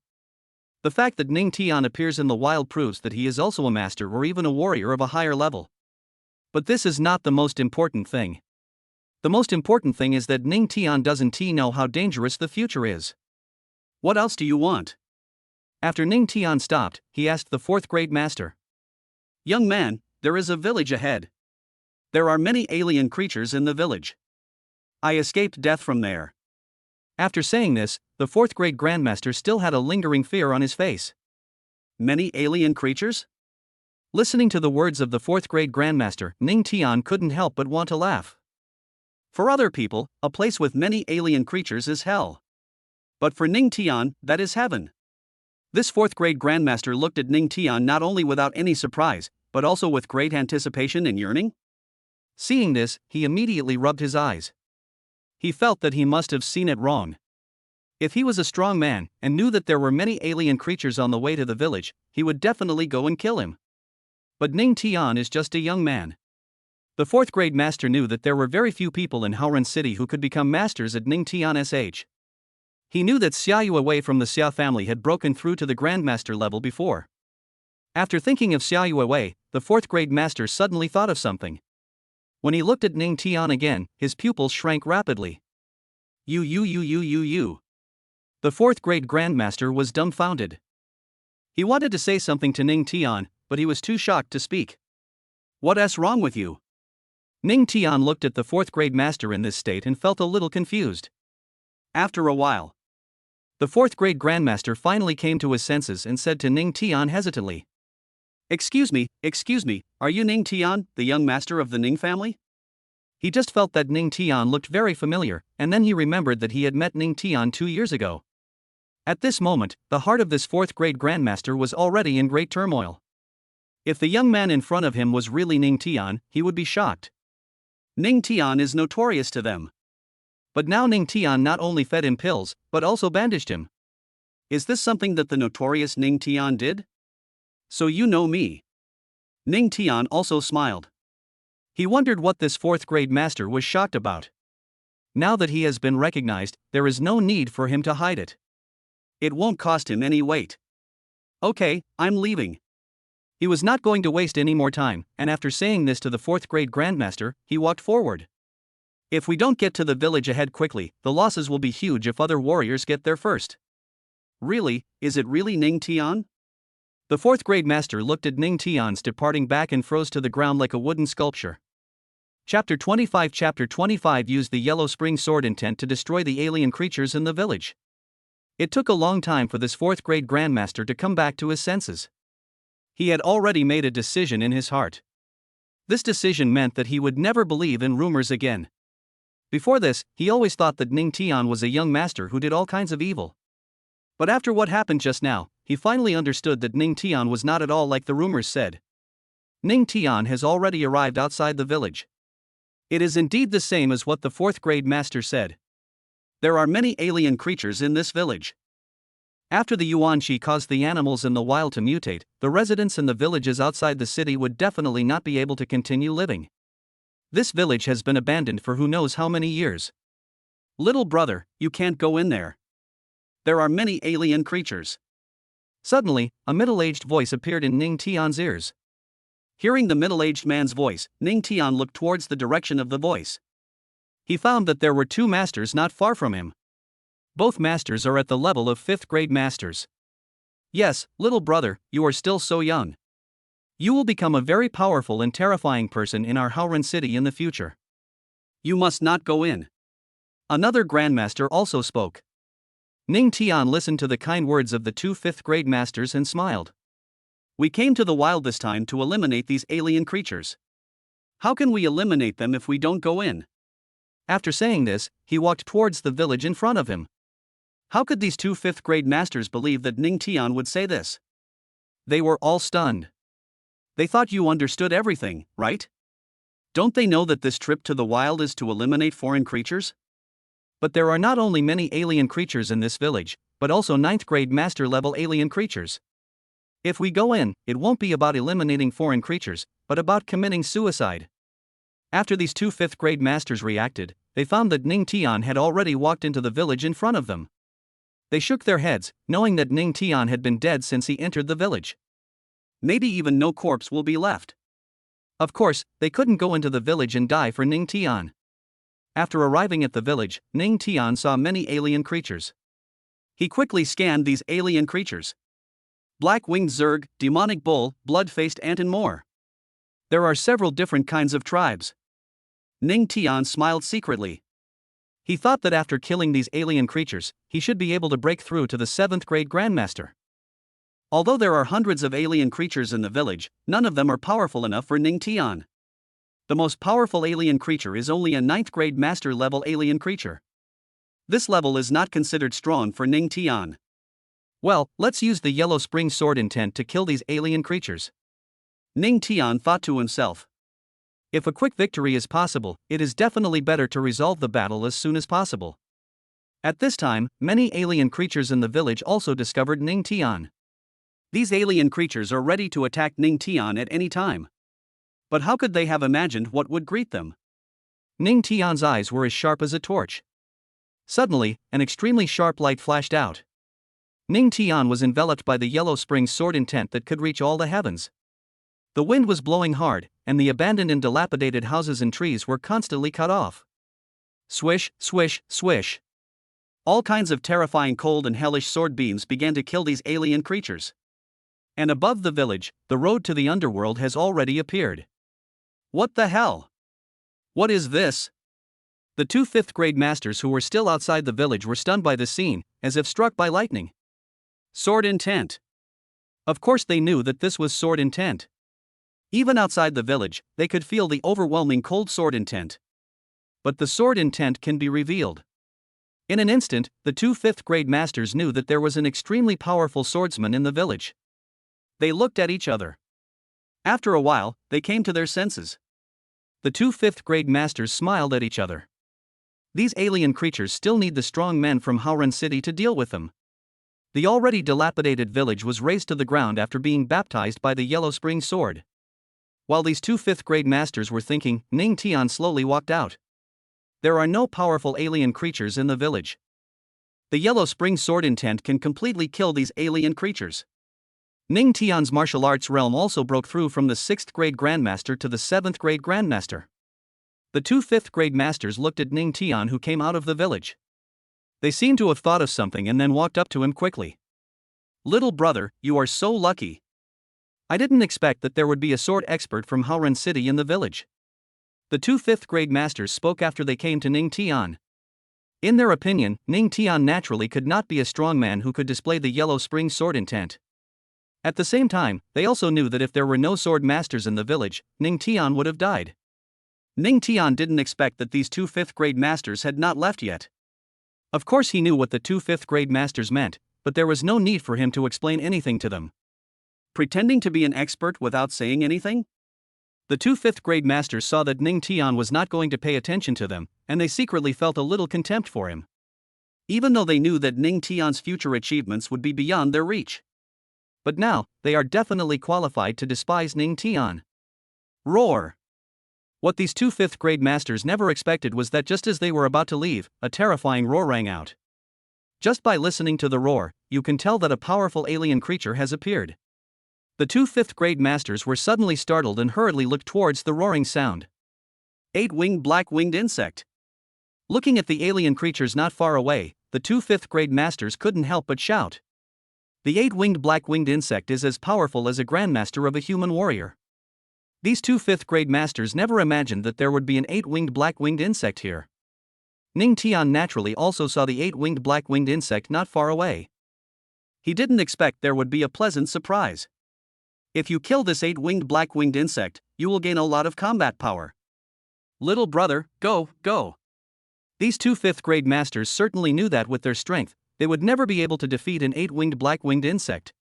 The fact that Ning Tian appears in the wild proves that he is also a master or even a warrior of a higher level. But this is not the most important thing. The most important thing is that Ning Tian doesn't know how dangerous the future is. What else do you want? After Ning Tian stopped, he asked the 4th-grade master. Young man, there is a village ahead. There are many alien creatures in the village. I escaped death from there. After saying this, the 4th-grade Grandmaster still had a lingering fear on his face. Many alien creatures? Listening to the words of the 4th-grade Grandmaster, Ning Tian couldn't help but want to laugh. For other people, a place with many alien creatures is hell. But for Ning Tian, that is heaven. This 4th grade grandmaster looked at Ning Tian not only without any surprise, but also with great anticipation and yearning. Seeing this, he immediately rubbed his eyes. He felt that he must have seen it wrong. If he was a strong man, and knew that there were many alien creatures on the way to the village, he would definitely go and kill him. But Ning Tian is just a young man. The 4th grade master knew that there were very few people in Haoran City who could become masters at Ning Tian's age. He knew that Xiaoyu Wei from the Xia family had broken through to the grandmaster level before. After thinking of Xiaoyu Wei, the 4th grade master suddenly thought of something. When he looked at Ning Tian again, his pupils shrank rapidly. You. The 4th grade grandmaster was dumbfounded. He wanted to say something to Ning Tian, but he was too shocked to speak. What's wrong with you? Ning Tian looked at the 4th grade master in this state and felt a little confused. After a while, the 4th grade grandmaster finally came to his senses and said to Ning Tian hesitantly, Excuse me, are you Ning Tian, the young master of the Ning family? He just felt that Ning Tian looked very familiar, and then he remembered that he had met Ning Tian 2 years ago. At this moment, the heart of this 4th grade grandmaster was already in great turmoil. If the young man in front of him was really Ning Tian, he would be shocked. Ning Tian is notorious to them. But now Ning Tian not only fed him pills, but also bandaged him. Is this something that the notorious Ning Tian did? So you know me. Ning Tian also smiled. He wondered what this 4th grade master was shocked about. Now that he has been recognized, there is no need for him to hide it. It won't cost him any weight. Okay, I'm leaving. He was not going to waste any more time, and after saying this to the 4th grade grandmaster, he walked forward. If we don't get to the village ahead quickly, the losses will be huge if other warriors get there first. Really, is it really Ning Tian? The 4th grade master looked at Ning Tian's departing back and froze to the ground like a wooden sculpture. Chapter 25 used the yellow spring sword intent to destroy the alien creatures in the village. It took a long time for this 4th grade grandmaster to come back to his senses. He had already made a decision in his heart. This decision meant that he would never believe in rumors again. Before this, he always thought that Ning Tian was a young master who did all kinds of evil. But after what happened just now, he finally understood that Ning Tian was not at all like the rumors said. Ning Tian has already arrived outside the village. It is indeed the same as what the 4th grade master said. There are many alien creatures in this village. After the Yuanqi caused the animals in the wild to mutate, the residents in the villages outside the city would definitely not be able to continue living. This village has been abandoned for who knows how many years. Little brother, you can't go in there. There are many alien creatures. Suddenly, a middle-aged voice appeared in Ning Tian's ears. Hearing the middle-aged man's voice, Ning Tian looked towards the direction of the voice. He found that there were 2 masters not far from him. Both masters are at the level of 5th grade masters. Yes, little brother, you are still so young. You will become a very powerful and terrifying person in our Haoran city in the future. You must not go in. Another grandmaster also spoke. Ning Tian listened to the kind words of the 2 5th grade masters and smiled. We came to the wild this time to eliminate these alien creatures. How can we eliminate them if we don't go in? After saying this, he walked towards the village in front of him. How could these 2 5th grade masters believe that Ning Tian would say this? They were all stunned. They thought you understood everything, right? Don't they know that this trip to the wild is to eliminate foreign creatures? But there are not only many alien creatures in this village, but also 9th grade master level alien creatures. If we go in, it won't be about eliminating foreign creatures, but about committing suicide. After these 2 5th grade masters reacted, they found that Ning Tian had already walked into the village in front of them. They shook their heads, knowing that Ning Tian had been dead since he entered the village. Maybe even no corpse will be left. Of course, they couldn't go into the village and die for Ning Tian. After arriving at the village, Ning Tian saw many alien creatures. He quickly scanned these alien creatures. Black-winged zerg, demonic bull, blood-faced ant and more. There are several different kinds of tribes. Ning Tian smiled secretly. He thought that after killing these alien creatures, he should be able to break through to the 7th grade grandmaster. Although there are hundreds of alien creatures in the village, none of them are powerful enough for Ning Tian. The most powerful alien creature is only a 9th grade master level alien creature. This level is not considered strong for Ning Tian. Well, let's use the yellow spring sword intent to kill these alien creatures. Ning Tian thought to himself. If a quick victory is possible, it is definitely better to resolve the battle as soon as possible. At this time, many alien creatures in the village also discovered Ning Tian. These alien creatures are ready to attack Ning Tian at any time. But how could they have imagined what would greet them? Ning Tian's eyes were as sharp as a torch. Suddenly, an extremely sharp light flashed out. Ning Tian was enveloped by the yellow spring sword intent that could reach all the heavens. The wind was blowing hard, and the abandoned and dilapidated houses and trees were constantly cut off. Swish, swish, swish. All kinds of terrifying cold and hellish sword beams began to kill these alien creatures. And above the village, the road to the underworld has already appeared. What the hell? What is this? The two fifth-grade masters who were still outside the village were stunned by the scene, as if struck by lightning. Sword intent. Of course they knew that this was sword intent. Even outside the village, they could feel the overwhelming cold sword intent. But the sword intent can be revealed. In an instant, the two fifth-grade masters knew that there was an extremely powerful swordsman in the village. They looked at each other. After a while, they came to their senses. The two fifth-grade masters smiled at each other. These alien creatures still need the strong men from Haoren City to deal with them. The already dilapidated village was razed to the ground after being baptized by the yellow spring sword. While these two fifth-grade masters were thinking, Ning Tian slowly walked out. There are no powerful alien creatures in the village. The yellow spring sword intent can completely kill these alien creatures. Ning Tian's martial arts realm also broke through from the 6th grade grandmaster to the 7th grade grandmaster. The two 5th grade masters looked at Ning Tian, who came out of the village. They seemed to have thought of something and then walked up to him quickly. Little brother, you are so lucky. I didn't expect that there would be a sword expert from Haoren City in the village. The two 5th grade masters spoke after they came to Ning Tian. In their opinion, Ning Tian naturally could not be a strong man who could display the yellow spring sword intent. At the same time, they also knew that if there were no sword masters in the village, Ning Tian would have died. Ning Tian didn't expect that these two 5th grade masters had not left yet. Of course he knew what the two 5th grade masters meant, but there was no need for him to explain anything to them. Pretending to be an expert without saying anything? The two 5th grade masters saw that Ning Tian was not going to pay attention to them, and they secretly felt a little contempt for him. Even though they knew that Ning Tian's future achievements would be beyond their reach. But now, they are definitely qualified to despise Ning Tian. Roar! What these two 5th grade masters never expected was that just as they were about to leave, a terrifying roar rang out. Just by listening to the roar, you can tell that a powerful alien creature has appeared. The two 5th grade masters were suddenly startled and hurriedly looked towards the roaring sound. 8-winged black-winged insect. Looking at the alien creatures not far away, the two 5th grade masters couldn't help but shout. The 8-winged black-winged insect is as powerful as a grandmaster of a human warrior. These two 5th grade masters never imagined that there would be an 8-winged black-winged insect here. Ning Tian naturally also saw the 8-winged black-winged insect not far away. He didn't expect there would be a pleasant surprise. If you kill this 8-winged black-winged insect, you will gain a lot of combat power. Little brother, go, go. These two 5th grade masters certainly knew that with their strength, they would never be able to defeat an 8-winged black-winged insect.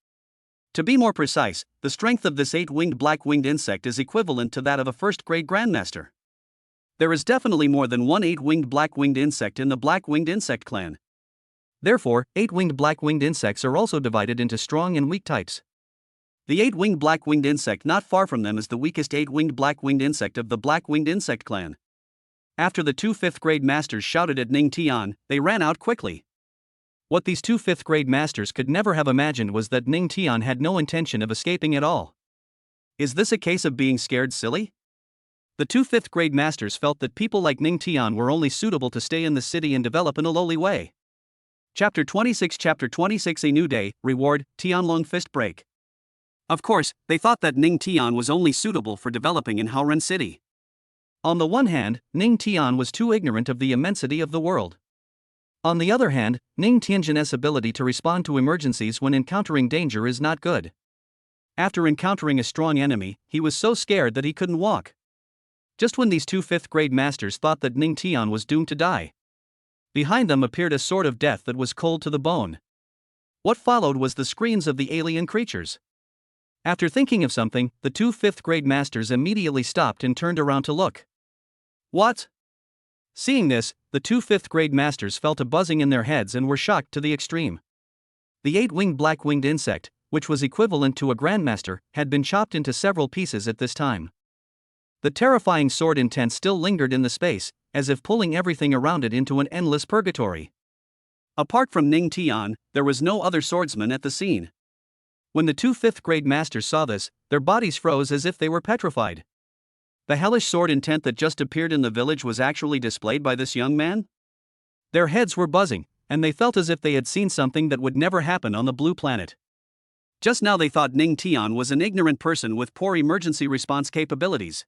To be more precise, the strength of this 8-winged black-winged insect is equivalent to that of a 1st grade grandmaster. There is definitely more than one 8-winged black-winged insect in the black-winged insect clan. Therefore, 8-winged black-winged insects are also divided into strong and weak types. The 8-winged black-winged insect not far from them is the weakest 8-winged black-winged insect of the black-winged insect clan. After the two 5th grade masters shouted at Ning Tian, they ran out quickly. What these two 5th grade masters could never have imagined was that Ning Tian had no intention of escaping at all. Is this a case of being scared silly? The two 5th grade masters felt that people like Ning Tian were only suitable to stay in the city and develop in a lowly way. Chapter 26 A New Day, Reward, Tianlong Fist Break. Of course, they thought that Ning Tian was only suitable for developing in Haoren City. On the one hand, Ning Tian was too ignorant of the immensity of the world. On the other hand, Ning Tian's ability to respond to emergencies when encountering danger is not good. After encountering a strong enemy, he was so scared that he couldn't walk. Just when these two 5th grade masters thought that Ning Tian was doomed to die, behind them appeared a sword of death that was cold to the bone. What followed was the screams of the alien creatures. After thinking of something, the two fifth-grade masters immediately stopped and turned around to look. What? Seeing this, the two fifth-grade masters felt a buzzing in their heads and were shocked to the extreme. The eight-winged black-winged insect, which was equivalent to a grandmaster, had been chopped into several pieces at this time. The terrifying sword intent still lingered in the space, as if pulling everything around it into an endless purgatory. Apart from Ning Tian, there was no other swordsman at the scene. When the two fifth-grade masters saw this, their bodies froze as if they were petrified. The hellish sword intent that just appeared in the village was actually displayed by this young man? Their heads were buzzing, and they felt as if they had seen something that would never happen on the blue planet. Just now they thought Ning Tian was an ignorant person with poor emergency response capabilities.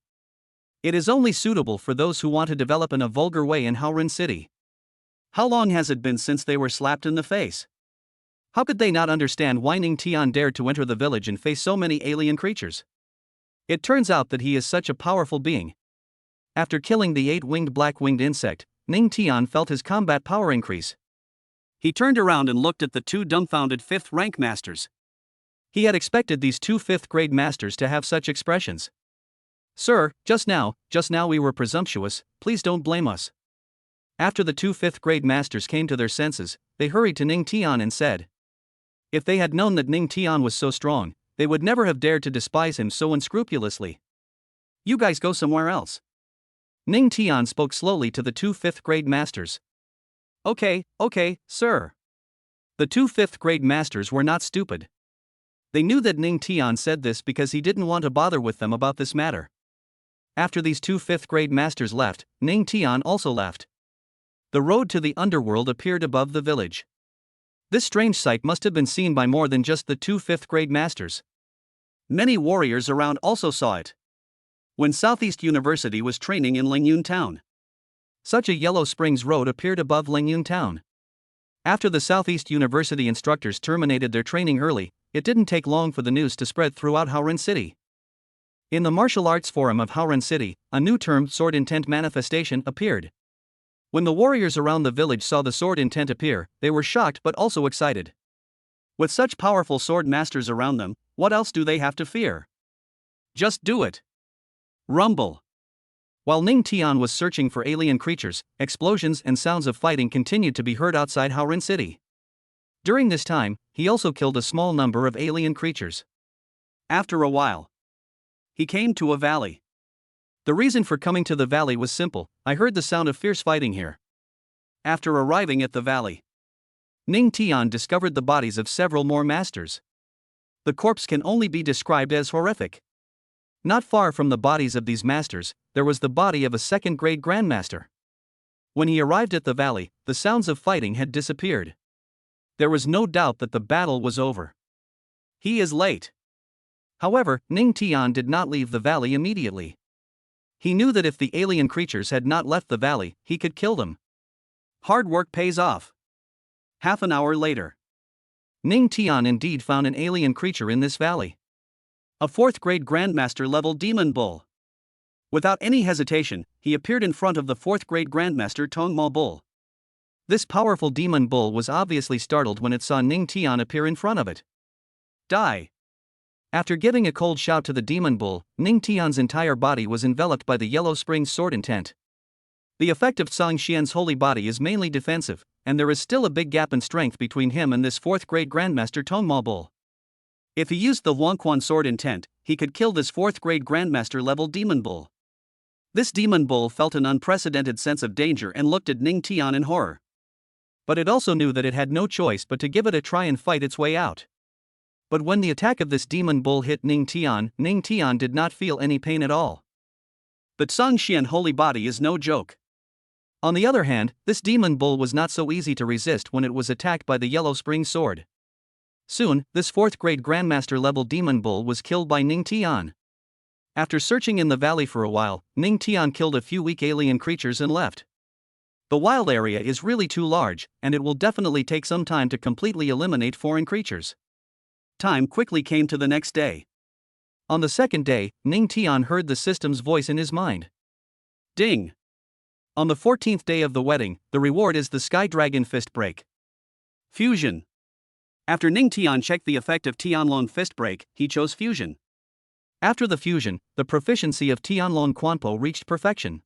It is only suitable for those who want to develop in a vulgar way in Haoren City. How long has it been since they were slapped in the face? How could they not understand why Ning Tian dared to enter the village and face so many alien creatures? It turns out that he is such a powerful being. After killing the eight-winged black-winged insect, Ning Tian felt his combat power increase. He turned around and looked at the two dumbfounded fifth-rank masters. He had expected these two fifth-grade masters to have such expressions. Sir, just now we were presumptuous, please don't blame us. After the two fifth-grade masters came to their senses, they hurried to Ning Tian and said. If they had known that Ning Tian was so strong, they would never have dared to despise him so unscrupulously. You guys go somewhere else. Ning Tian spoke slowly to the two fifth-grade masters. Okay, sir. The two fifth-grade masters were not stupid. They knew that Ning Tian said this because he didn't want to bother with them about this matter. After these two fifth-grade masters left, Ning Tian also left. The road to the underworld appeared above the village. This strange sight must have been seen by more than just the two fifth-grade masters. Many warriors around also saw it. When Southeast University was training in Lingyun Town, such a Yellow Springs road appeared above Lingyun Town. After the Southeast University instructors terminated their training early, it didn't take long for the news to spread throughout Haoren City. In the Martial Arts Forum of Haoren City, a new term, sword intent manifestation, appeared. When the warriors around the village saw the sword intent appear, they were shocked but also excited. With such powerful sword masters around them, what else do they have to fear? Just do it. Rumble. While Ning Tian was searching for alien creatures, explosions and sounds of fighting continued to be heard outside Haoren City. During this time, he also killed a small number of alien creatures. After a while, he came to a valley. The reason for coming to the valley was simple: I heard the sound of fierce fighting here. After arriving at the valley, Ning Tian discovered the bodies of several more masters. The corpse can only be described as horrific. Not far from the bodies of these masters, there was the body of a second-grade grandmaster. When he arrived at the valley, the sounds of fighting had disappeared. There was no doubt that the battle was over. He is late. However, Ning Tian did not leave the valley immediately. He knew that if the alien creatures had not left the valley, he could kill them. Hard work pays off. Half an hour later, Ning Tian indeed found an alien creature in this valley. A fourth-grade Grandmaster-level demon bull. Without any hesitation, he appeared in front of the fourth-grade Grandmaster Tongmo Bull. This powerful demon bull was obviously startled when it saw Ning Tian appear in front of it. Die! After giving a cold shout to the demon bull, Ning Tian's entire body was enveloped by the Yellow Springs sword intent. The effect of Song Xian's holy body is mainly defensive, and there is still a big gap in strength between him and this fourth-grade Grandmaster Tongmo Bull. If he used the Huangquan sword intent, he could kill this fourth-grade Grandmaster-level demon bull. This demon bull felt an unprecedented sense of danger and looked at Ning Tian in horror. But it also knew that it had no choice but to give it a try and fight its way out. But when the attack of this demon bull hit Ning Tian did not feel any pain at all. But Song Xian holy body is no joke. On the other hand, this demon bull was not so easy to resist when it was attacked by the Yellow Spring sword. Soon, this fourth-grade Grandmaster-level demon bull was killed by Ning Tian. After searching in the valley for a while, Ning Tian killed a few weak alien creatures and left. The wild area is really too large, and it will definitely take some time to completely eliminate foreign creatures. Time quickly came to the next day. On the second day, Ning Tian heard the system's voice in his mind. Ding! On the 14th day of the wedding, the reward is the Sky Dragon Fist Break. Fusion. After Ning Tian checked the effect of Tianlong fist break, he chose fusion. After the fusion, the proficiency of Tianlong Quanpo reached perfection.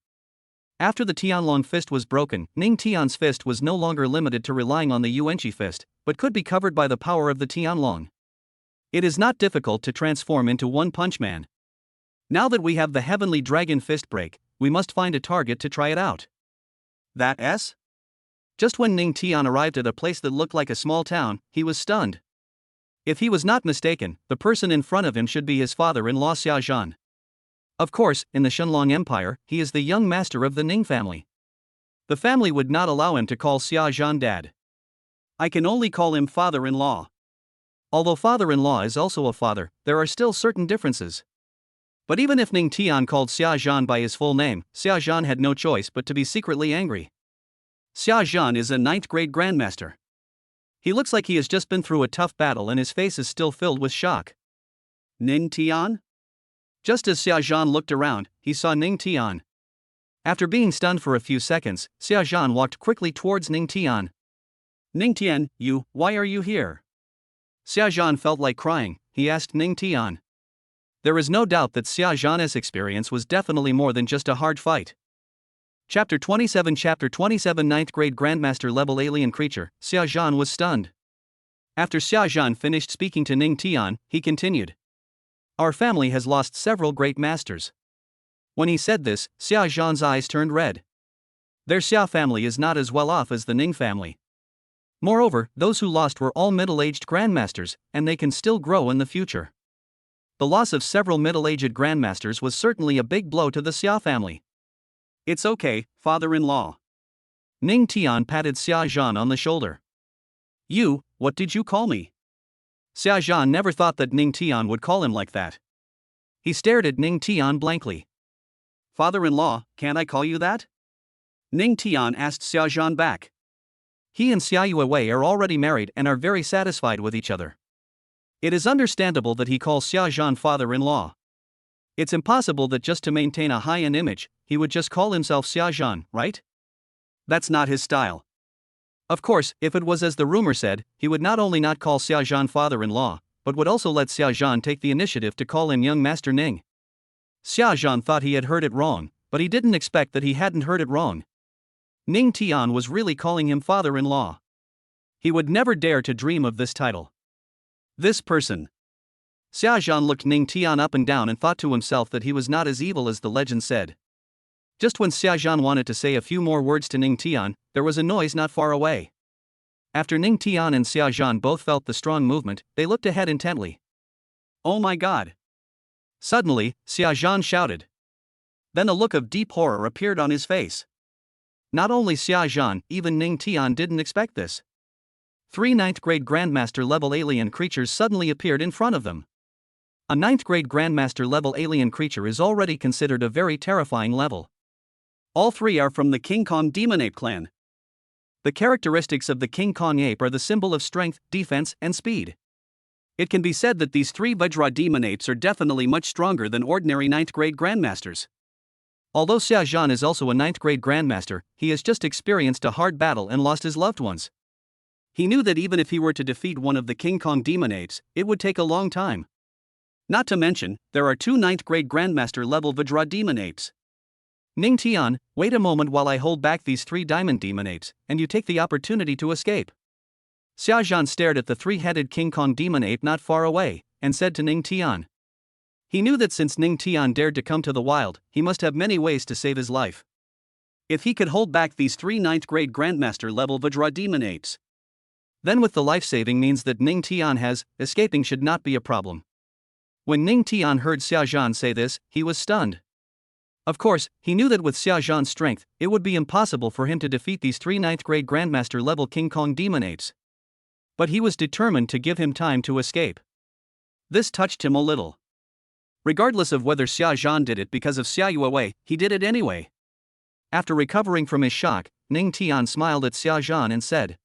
After the Tianlong fist was broken, Ning Tian's fist was no longer limited to relying on the Yuanqi fist, but could be covered by the power of the Tianlong. It is not difficult to transform into One Punch Man. Now that we have the Heavenly Dragon fist break, we must find a target to try it out. That S? Just when Ning Tian arrived at a place that looked like a small town, he was stunned. If he was not mistaken, the person in front of him should be his father-in-law Xia Zhan. Of course, in the Shenlong Empire, he is the young master of the Ning family. The family would not allow him to call Xia Zhan dad. I can only call him father-in-law. Although father-in-law is also a father, there are still certain differences. But even if Ning Tian called Xia Zhan by his full name, Xia Zhan had no choice but to be secretly angry. Xia Zhan is a 9th grade grandmaster. He looks like he has just been through a tough battle and his face is still filled with shock. Ning Tian? Just as Xia Zhan looked around, he saw Ning Tian. After being stunned for a few seconds, Xia Zhan walked quickly towards Ning Tian. Ning Tian, why are you here? Xia Zhan felt like crying. He asked Ning Tian. There is no doubt that Xia Zhan's experience was definitely more than just a hard fight. Chapter 27 9th grade Grandmaster level alien creature. Xia Zhan was stunned. After Xia Zhan finished speaking to Ning Tian, he continued. Our family has lost several great masters. When he said this, Xia Zhan's eyes turned red. Their Xia family is not as well off as the Ning family. Moreover, those who lost were all middle-aged grandmasters, and they can still grow in the future. The loss of several middle-aged grandmasters was certainly a big blow to the Xia family. It's okay, father-in-law. Ning Tian patted Xia Zhan on the shoulder. What did you call me? Xia Zhan never thought that Ning Tian would call him like that. He stared at Ning Tian blankly. Father-in-law, can I call you that? Ning Tian asked Xia Zhan back. He and Xia Yuewei are already married and are very satisfied with each other. It is understandable that he calls Xia Zhan father-in-law. It's impossible that just to maintain a high-end image, he would just call himself Xia Zhan, right? That's not his style. Of course, if it was as the rumor said, he would not only not call Xia Zhan father-in-law, but would also let Xia Zhan take the initiative to call him young Master Ning. Xia Zhan thought he had heard it wrong, but he didn't expect that he hadn't heard it wrong. Ning Tian was really calling him father-in-law. He would never dare to dream of this title. This person. Xia Zhan looked Ning Tian up and down and thought to himself that he was not as evil as the legend said. Just when Xia Zhan wanted to say a few more words to Ning Tian, there was a noise not far away. After Ning Tian and Xia Zhan both felt the strong movement, they looked ahead intently. Oh my god! Suddenly, Xia Zhan shouted. Then a look of deep horror appeared on his face. Not only Xia Zhan, even Ning Tian didn't expect this. 3 9th grade Grandmaster level alien creatures suddenly appeared in front of them. A 9th grade Grandmaster level alien creature is already considered a very terrifying level. All 3 are from the King Kong Demon Ape clan. The characteristics of the King Kong ape are the symbol of strength, defense, and speed. It can be said that these 3 Vajra demon apes are definitely much stronger than ordinary 9th grade Grandmasters. Although Xia Zhan is also a 9th grade Grandmaster, he has just experienced a hard battle and lost his loved ones. He knew that even if he were to defeat one of the King Kong demon apes, it would take a long time. Not to mention, there are 2 9th grade Grandmaster level Vajra demon apes. Ning Tian, wait a moment while I hold back these 3 diamond demon apes, and you take the opportunity to escape. Xia Zhan stared at the 3-headed King Kong demon ape not far away, and said to Ning Tian. He knew that since Ning Tian dared to come to the wild, he must have many ways to save his life. If he could hold back these 3 9th grade Grandmaster level Vajra demon apes, then with the life-saving means that Ning Tian has, escaping should not be a problem. When Ning Tian heard Xia Zhan say this, he was stunned. Of course, he knew that with Xia Zhan's strength, it would be impossible for him to defeat these 3 9th grade Grandmaster level King Kong demon apes. But he was determined to give him time to escape. This touched him a little. Regardless of whether Xia Zhan did it because of Xia Yuewei, he did it anyway. After recovering from his shock, Ning Tian smiled at Xia Zhan and said,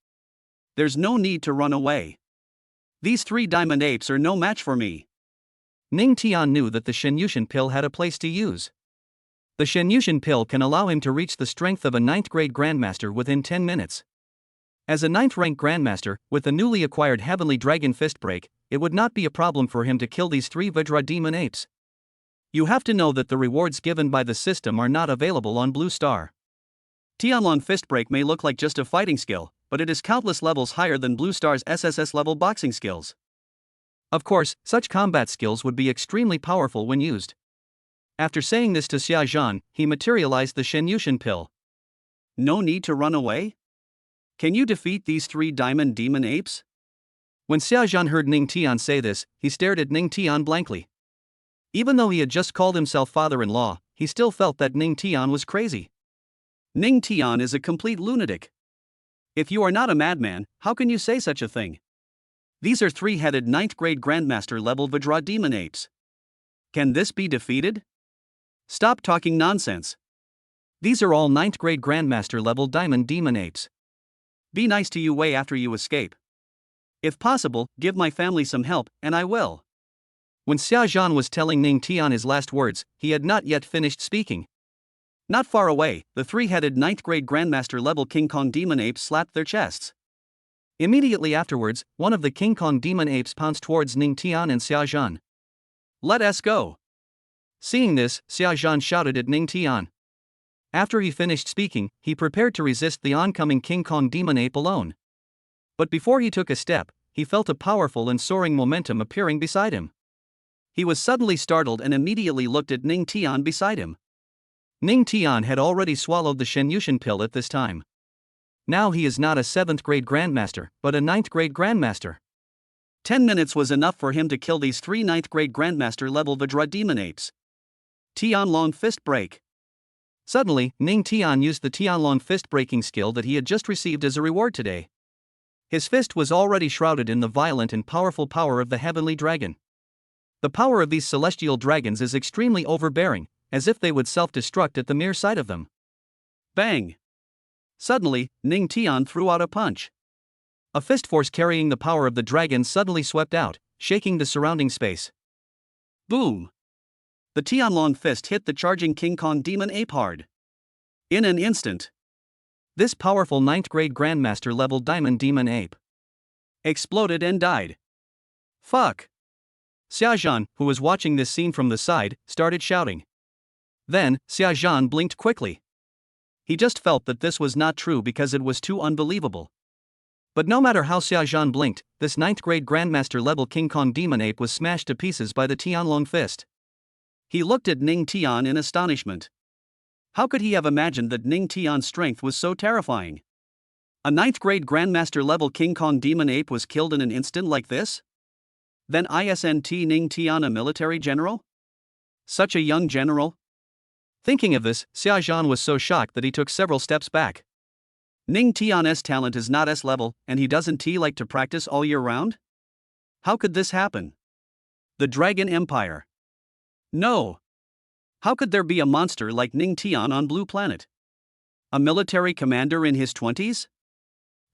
There's no need to run away. These 3 diamond apes are no match for me. Ning Tian knew that the Shenyushin pill had a place to use. The Shenyushin pill can allow him to reach the strength of a 9th grade Grandmaster within 10 minutes. As a 9th rank Grandmaster, with the newly acquired Heavenly Dragon Fist Break, it would not be a problem for him to kill these 3 Vajra Demon Apes. You have to know that the rewards given by the system are not available on Blue Star. Tianlong Fist Break may look like just a fighting skill, but it is countless levels higher than Blue Star's SSS-level boxing skills. Of course, such combat skills would be extremely powerful when used. After saying this to Xia Zhan, he materialized the Shenyushin pill. No need to run away? Can you defeat these 3 diamond demon apes? When Xia Zhan heard Ning Tian say this, he stared at Ning Tian blankly. Even though he had just called himself father-in-law, he still felt that Ning Tian was crazy. Ning Tian is a complete lunatic. If you are not a madman, how can you say such a thing? These are 3-headed 9th grade Grandmaster level Vajra demon apes. Can this be defeated? Stop talking nonsense. These are all 9th grade Grandmaster level diamond demon apes. Be nice to Yu Wei after you escape. If possible, give my family some help, and I will. When Xia Zhan was telling Ning Tian his last words, he had not yet finished speaking. Not far away, the 3-headed 9th grade Grandmaster level King Kong demon apes slapped their chests. Immediately afterwards, one of the King Kong demon apes pounced towards Ning Tian and Xia Zhan. Let us go. Seeing this, Xia Zhan shouted at Ning Tian. After he finished speaking, he prepared to resist the oncoming King Kong demon ape alone. But before he took a step, he felt a powerful and soaring momentum appearing beside him. He was suddenly startled and immediately looked at Ning Tian beside him. Ning Tian had already swallowed the Shenyushin pill at this time. Now he is not a 7th grade Grandmaster, but a 9th grade Grandmaster. 10 minutes was enough for him to kill these 3 9th grade Grandmaster level Vajra demon apes. Tianlong Fist Break. Suddenly, Ning Tian used the Tianlong fist breaking skill that he had just received as a reward today. His fist was already shrouded in the violent and powerful power of the Heavenly Dragon. The power of these celestial dragons is extremely overbearing, as if they would self-destruct at the mere sight of them. Bang! Suddenly, Ning Tian threw out a punch. A fist force carrying the power of the dragon suddenly swept out, shaking the surrounding space. Boom! The Tianlong fist hit the charging King Kong demon ape hard. In an instant, this powerful 9th grade Grandmaster level diamond demon ape exploded and died. Fuck! Xia Zhan, who was watching this scene from the side, started shouting. Then, Xia Zhan blinked quickly. He just felt that this was not true because it was too unbelievable. But no matter how Xia Zhan blinked, this 9th grade Grandmaster level King Kong demon ape was smashed to pieces by the Tianlong fist. He looked at Ning Tian in astonishment. How could he have imagined that Ning Tian's strength was so terrifying? A 9th grade Grandmaster level King Kong demon ape was killed in an instant like this? Then isn't Ning Tian a military general? Such a young general? Thinking of this, Xia Zhan was so shocked that he took several steps back. Ning Tian's talent is not S-level, and he doesn't like to practice all year round? How could this happen? The Dragon Empire. No. How could there be a monster like Ning Tian on Blue Planet? A military commander in his 20s?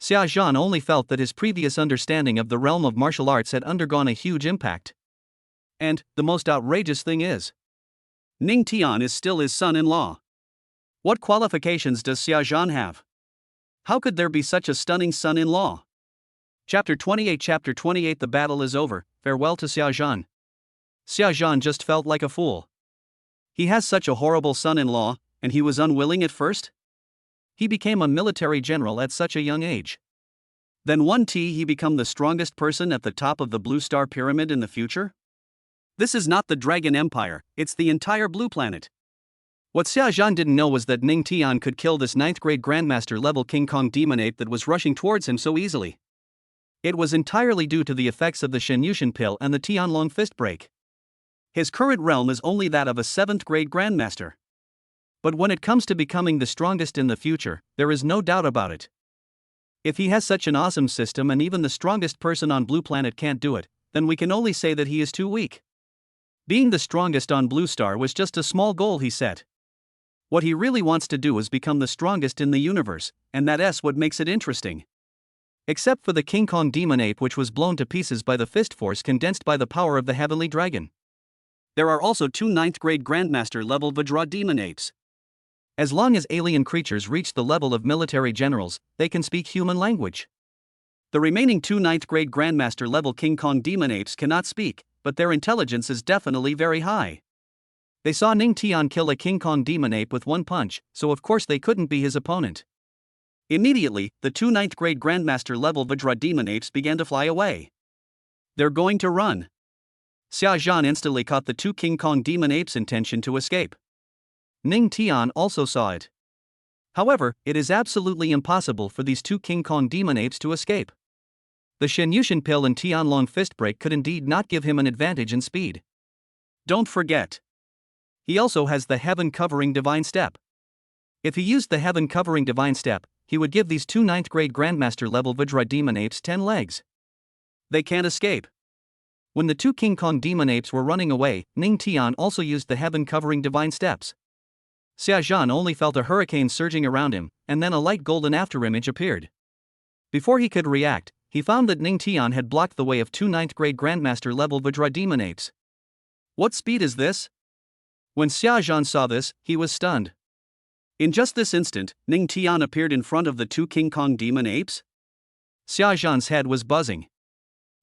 Xia Zhan only felt that his previous understanding of the realm of martial arts had undergone a huge impact. And, the most outrageous thing is, Ning Tian is still his son-in-law. What qualifications does Xia Zhan have? How could there be such a stunning son-in-law? Chapter 28. The battle is over, farewell to Xia Zhan. Xia Zhan just felt like a fool. He has such a horrible son-in-law, and he was unwilling at first? He became a military general at such a young age. Then he become the strongest person at the top of the Blue Star Pyramid in the future? This is not the Dragon Empire, it's the entire Blue Planet. What Xia Zhan didn't know was that Ning Tian could kill this 9th grade Grandmaster level King Kong demon ape that was rushing towards him so easily. It was entirely due to the effects of the Shenyushin pill and the Tianlong fist break. His current realm is only that of a 7th grade Grandmaster. But when it comes to becoming the strongest in the future, there is no doubt about it. If he has such an awesome system and even the strongest person on Blue Planet can't do it, then we can only say that he is too weak. Being the strongest on Blue Star was just a small goal he set. What he really wants to do is become the strongest in the universe, and that's what makes it interesting. Except for the King Kong demon ape, which was blown to pieces by the fist force condensed by the power of the Heavenly Dragon. There are also 2 9th grade Grandmaster level Vajra demon apes. As long as alien creatures reach the level of military generals, they can speak human language. The remaining two ninth grade Grandmaster level King Kong demon apes cannot speak, but their intelligence is definitely very high. They saw Ning Tian kill a King Kong demon ape with one punch, so of course they couldn't be his opponent. Immediately, the two ninth grade Grandmaster level Vajra demon apes began to fly away. They're going to run. Xia Zhan instantly caught the two King Kong demon apes' intention to escape. Ning Tian also saw it. However, it is absolutely impossible for these two King Kong demon apes to escape. The Shen Yushin pill and Tianlong fist break could indeed not give him an advantage in speed. Don't forget. He also has the heaven covering divine step. If he used the heaven covering divine step, he would give these two ninth grade Grandmaster level Vajra demon apes 10 legs. They can't escape. When the two King Kong demon apes were running away, Ning Tian also used the heaven covering divine steps. Xia Zhan only felt a hurricane surging around him, and then a light golden afterimage appeared. Before he could react, he found that Ning Tian had blocked the way of two ninth grade Grandmaster level Vajra demon apes. What speed is this? When Xia Zhan saw this, he was stunned. In just this instant, Ning Tian appeared in front of the two King Kong demon apes. Xia Zhan's head was buzzing.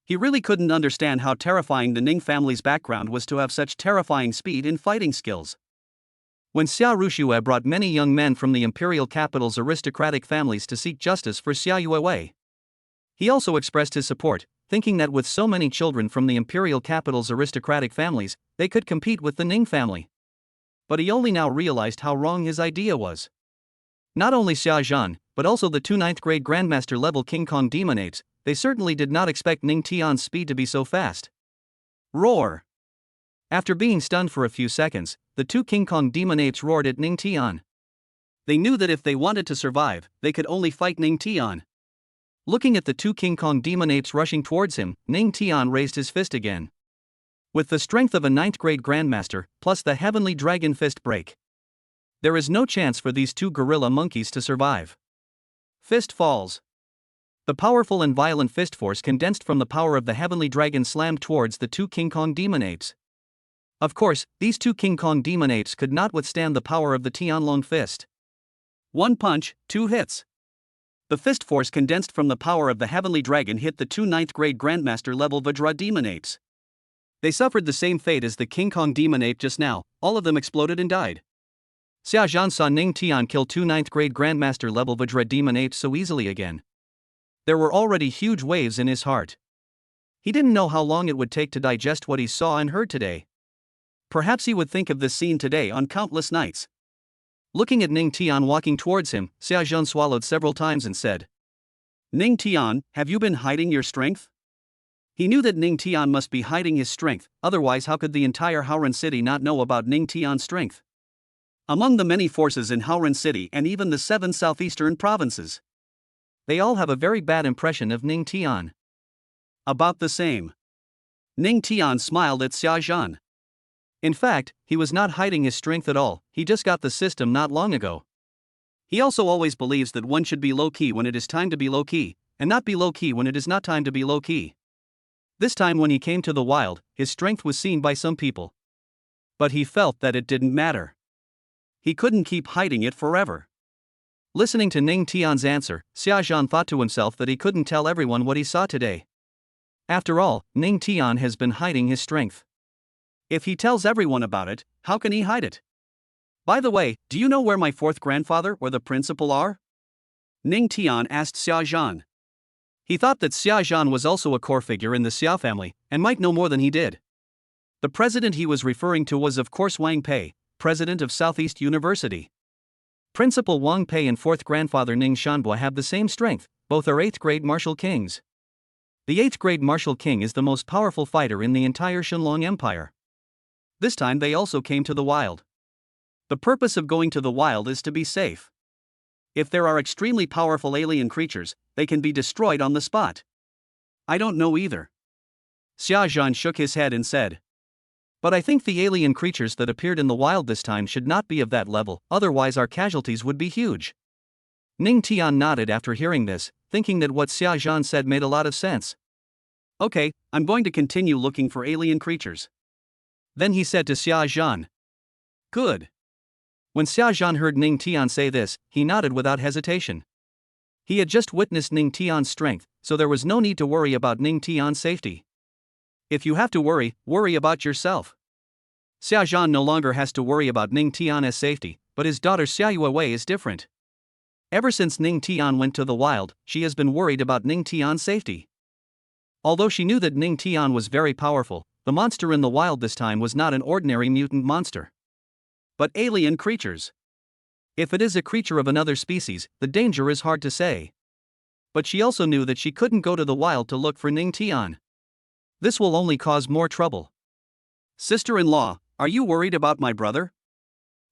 He really couldn't understand how terrifying the Ning family's background was to have such terrifying speed and fighting skills. When Xia Ruxue brought many young men from the imperial capital's aristocratic families to seek justice for Xia Yuewei, he also expressed his support, thinking that with so many children from the imperial capital's aristocratic families, they could compete with the Ning family. But he only now realized how wrong his idea was. Not only Xia Zhan, but also the two ninth grade Grandmaster level King Kong demon apes, they certainly did not expect Ning Tian's speed to be so fast. Roar! After being stunned for a few seconds, the two King Kong demon apes roared at Ning Tian. They knew that if they wanted to survive, they could only fight Ning Tian. Looking at the two King Kong demon apes rushing towards him, Ning Tian raised his fist again. With the strength of a ninth grade Grandmaster, plus the heavenly dragon fist break, there is no chance for these two gorilla monkeys to survive. Fist falls. The powerful and violent fist force condensed from the power of the heavenly dragon slammed towards the two King Kong demon apes. Of course, these two King Kong demon apes could not withstand the power of the Tianlong fist. One punch, two hits. The fist force condensed from the power of the heavenly dragon hit the two ninth grade Grandmaster level Vajra demon apes. They suffered the same fate as the King Kong demon ape just now, all of them exploded and died. Xia Zhan saw Ning Tian kill two ninth grade Grandmaster level Vajra demon apes so easily again. There were already huge waves in his heart. He didn't know how long it would take to digest what he saw and heard today. Perhaps he would think of this scene today on countless nights. Looking at Ning Tian walking towards him, Xia Zhan swallowed several times and said, "Ning Tian, have you been hiding your strength?" He knew that Ning Tian must be hiding his strength, otherwise how could the entire Haoran city not know about Ning Tian's strength? Among the many forces in Haoran city and even the 7 southeastern provinces, they all have a very bad impression of Ning Tian. About the same. Ning Tian smiled at Xia Zhan. In fact, he was not hiding his strength at all, he just got the system not long ago. He also always believes that one should be low-key when it is time to be low-key, and not be low-key when it is not time to be low-key. This time when he came to the wild, his strength was seen by some people. But he felt that it didn't matter. He couldn't keep hiding it forever. Listening to Ning Tian's answer, Xia Zhan thought to himself that he couldn't tell everyone what he saw today. After all, Ning Tian has been hiding his strength. If he tells everyone about it, how can he hide it? By the way, do you know where my fourth grandfather or the principal are? Ning Tian asked Xia Zhan. He thought that Xia Zhan was also a core figure in the Xia family, and might know more than he did. The president he was referring to was of course Wang Pei, president of Southeast University. Principal Wang Pei and fourth grandfather Ning Shanbua have the same strength, both are 8th grade martial kings. The 8th grade martial king is the most powerful fighter in the entire Shenlong Empire. This time they also came to the wild. The purpose of going to the wild is to be safe. If there are extremely powerful alien creatures, they can be destroyed on the spot. I don't know either. Xia Zhan shook his head and said, "But I think the alien creatures that appeared in the wild this time should not be of that level, otherwise our casualties would be huge." Ning Tian nodded after hearing this, thinking that what Xia Zhan said made a lot of sense. "Okay, I'm going to continue looking for alien creatures." Then he said to Xia Zhan, "Good. When Xiaozhan heard Ning Tian say this, he nodded without hesitation. He had just witnessed Ning Tian's strength, so there was no need to worry about Ning Tian's safety. If you have to worry, worry about yourself. Xiaozhan no longer has to worry about Ning Tian's safety, but his daughter Xiaoyue Wei is different. Ever since Ning Tian went to the wild, she has been worried about Ning Tian's safety. Although she knew that Ning Tian was very powerful, the monster in the wild this time was not an ordinary mutant monster, but alien creatures. If it is a creature of another species, the danger is hard to say. But she also knew that she couldn't go to the wild to look for Ning Tian. This will only cause more trouble. Sister-in-law, are you worried about my brother?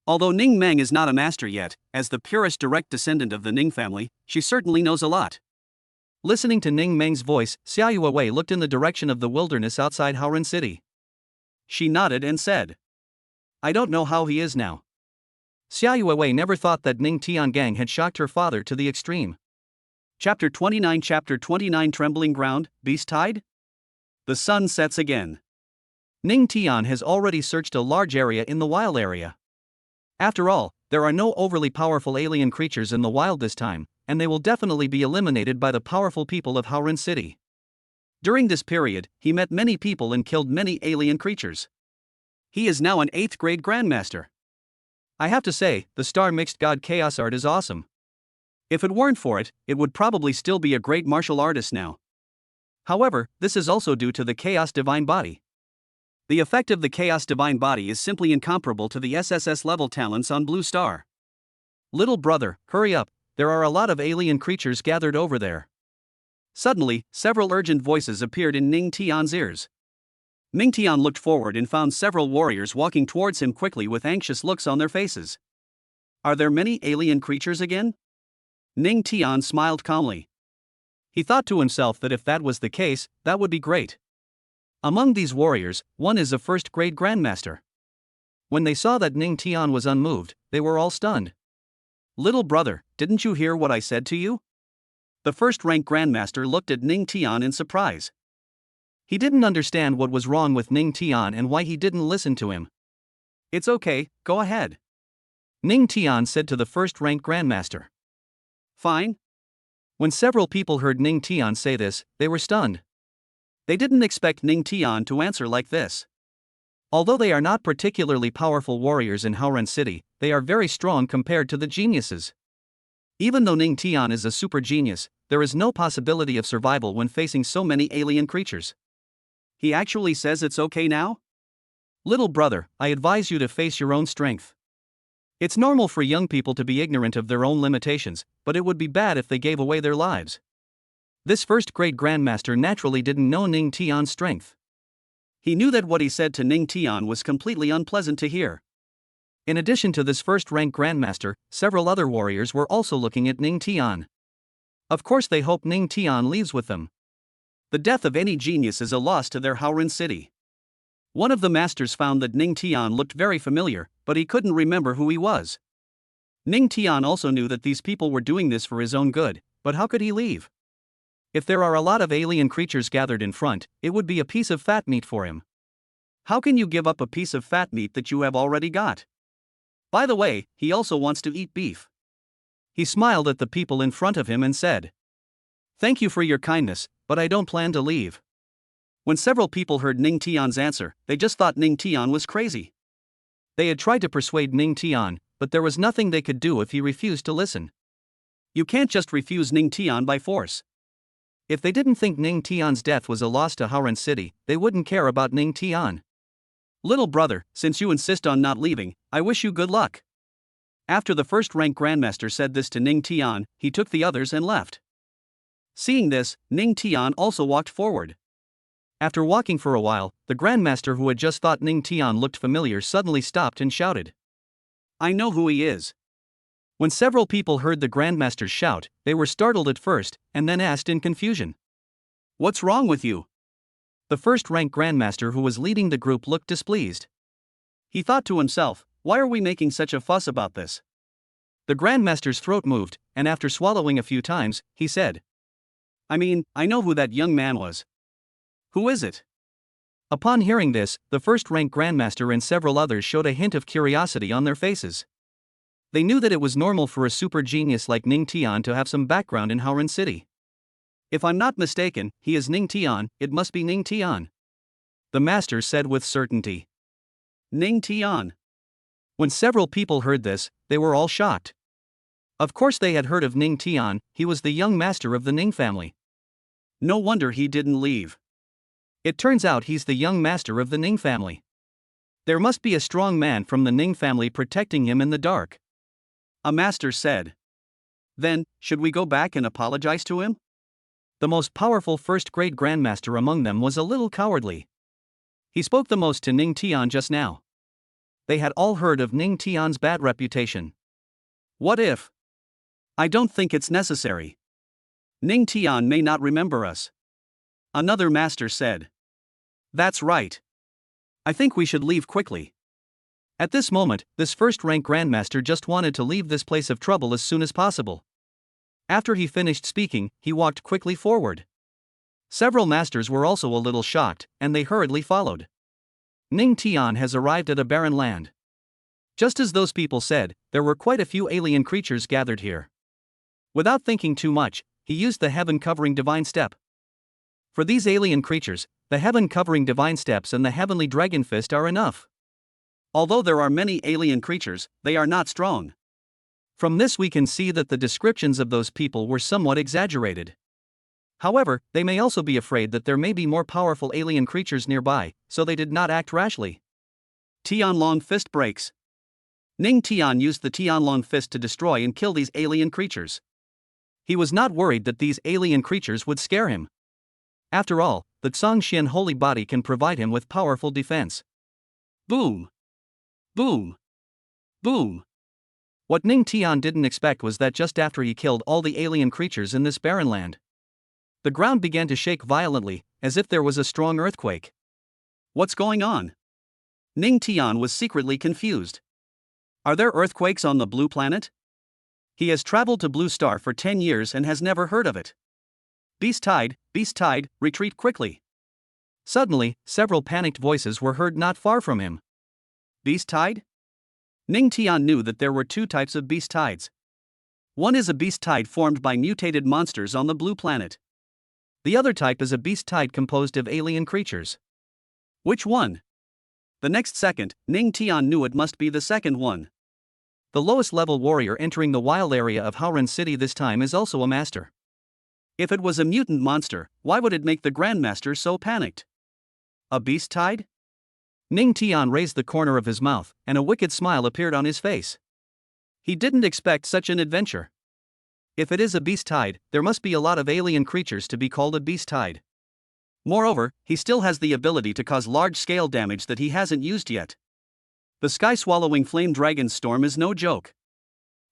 Although Ning Meng is not a master yet, as the purest direct descendant of the Ning family, she certainly knows a lot. Listening to Ning Meng's voice, Xiaoyue Wei looked in the direction of the wilderness outside Haoren City. She nodded and said, I don't know how he is now. Xiaoyue Wei never thought that Ning Tiangang had shocked her father to the extreme. Chapter 29 Trembling Ground, Beast Tide? The sun sets again. Ning Tian has already searched a large area in the wild area. After all, there are no overly powerful alien creatures in the wild this time, and they will definitely be eliminated by the powerful people of Haoren City. During this period, he met many people and killed many alien creatures. He is now an 8th grade Grandmaster. I have to say, the Star Mixed God Chaos art is awesome. If it weren't for it, it would probably still be a great martial artist now. However, this is also due to the Chaos Divine Body. The effect of the Chaos Divine Body is simply incomparable to the SSS-level talents on Blue Star. Little brother, hurry up, there are a lot of alien creatures gathered over there. Suddenly, several urgent voices appeared in Ning Tian's ears. Ning Tian looked forward and found several warriors walking towards him quickly with anxious looks on their faces. Are there many alien creatures again? Ning Tian smiled calmly. He thought to himself that if that was the case, that would be great. Among these warriors, one is a 1st grade Grandmaster. When they saw that Ning Tian was unmoved, they were all stunned. Little brother, didn't you hear what I said to you? The 1st rank Grandmaster looked at Ning Tian in surprise. He didn't understand what was wrong with Ning Tian and why he didn't listen to him. It's okay, go ahead. Ning Tian said to the 1st rank Grandmaster. Fine. When several people heard Ning Tian say this, they were stunned. They didn't expect Ning Tian to answer like this. Although they are not particularly powerful warriors in Haoren City, they are very strong compared to the geniuses. Even though Ning Tian is a super genius, there is no possibility of survival when facing so many alien creatures. He actually says it's okay now? Little brother, I advise you to face your own strength. It's normal for young people to be ignorant of their own limitations, but it would be bad if they gave away their lives. This 1st grade Grandmaster naturally didn't know Ning Tian's strength. He knew that what he said to Ning Tian was completely unpleasant to hear. In addition to this 1st rank Grandmaster, several other warriors were also looking at Ning Tian. Of course they hope Ning Tian leaves with them. The death of any genius is a loss to their Haoren City. One of the masters found that Ning Tian looked very familiar, but he couldn't remember who he was. Ning Tian also knew that these people were doing this for his own good, but how could he leave? If there are a lot of alien creatures gathered in front, it would be a piece of fat meat for him. How can you give up a piece of fat meat that you have already got? By the way, he also wants to eat beef. He smiled at the people in front of him and said, Thank you for your kindness, but I don't plan to leave. When several people heard Ning Tian's answer, they just thought Ning Tian was crazy. They had tried to persuade Ning Tian, but there was nothing they could do if he refused to listen. You can't just refuse Ning Tian by force. If they didn't think Ning Tian's death was a loss to Haoren City, they wouldn't care about Ning Tian. Little brother, since you insist on not leaving, I wish you good luck. After the 1st rank Grandmaster said this to Ning Tian, he took the others and left. Seeing this, Ning Tian also walked forward. After walking for a while, the Grandmaster who had just thought Ning Tian looked familiar suddenly stopped and shouted. I know who he is. When several people heard the Grandmaster's shout, they were startled at first, and then asked in confusion. What's wrong with you? The 1st rank Grandmaster who was leading the group looked displeased. He thought to himself, why are we making such a fuss about this? The Grandmaster's throat moved, and after swallowing a few times, he said. I know who that young man was. Who is it? Upon hearing this, the 1st rank Grandmaster and several others showed a hint of curiosity on their faces. They knew that it was normal for a super genius like Ning Tian to have some background in Howren City. If I'm not mistaken, he is Ning Tian, it must be Ning Tian, the master said with certainty. Ning Tian. When several people heard this, they were all shocked. Of course they had heard of Ning Tian, he was the young master of the Ning family. No wonder he didn't leave. It turns out he's the young master of the Ning family. There must be a strong man from the Ning family protecting him in the dark. A master said. Then, should we go back and apologize to him? The most powerful first-grade grandmaster among them was a little cowardly. He spoke the most to Ning Tian just now. They had all heard of Ning Tian's bad reputation. What if? I don't think it's necessary. Ning Tian may not remember us. Another master said. That's right. I think we should leave quickly. At this moment, this first-rank grandmaster just wanted to leave this place of trouble as soon as possible. After he finished speaking, he walked quickly forward. Several masters were also a little shocked, and they hurriedly followed. Ning Tian has arrived at a barren land. Just as those people said, there were quite a few alien creatures gathered here. Without thinking too much, he used the heaven-covering divine step. For these alien creatures, the heaven-covering divine steps and the heavenly dragon fist are enough. Although there are many alien creatures, they are not strong. From this we can see that the descriptions of those people were somewhat exaggerated. However, they may also be afraid that there may be more powerful alien creatures nearby, so they did not act rashly. Tianlong fist breaks. Ning Tian used the Tianlong fist to destroy and kill these alien creatures. He was not worried that these alien creatures would scare him. After all, the Zhongxian holy body can provide him with powerful defense. Boom! Boom! Boom! What Ning Tian didn't expect was that just after he killed all the alien creatures in this barren land, the ground began to shake violently, as if there was a strong earthquake. What's going on? Ning Tian was secretly confused. Are there earthquakes on the blue planet? He has traveled to Blue Star for 10 years and has never heard of it. Beast Tide, retreat quickly. Suddenly, several panicked voices were heard not far from him. Beast Tide? Ning Tian knew that there were two types of beast tides. One is a beast tide formed by mutated monsters on the blue planet. The other type is a beast tide composed of alien creatures. Which one? The next second, Ning Tian knew it must be the second one. The lowest level warrior entering the wild area of Howren City this time is also a master. If it was a mutant monster, why would it make the Grandmaster so panicked? A beast tide? Ning Tian raised the corner of his mouth, and a wicked smile appeared on his face. He didn't expect such an adventure. If it is a beast tide, there must be a lot of alien creatures to be called a beast tide. Moreover, he still has the ability to cause large-scale damage that he hasn't used yet. The sky-swallowing flame dragon storm is no joke.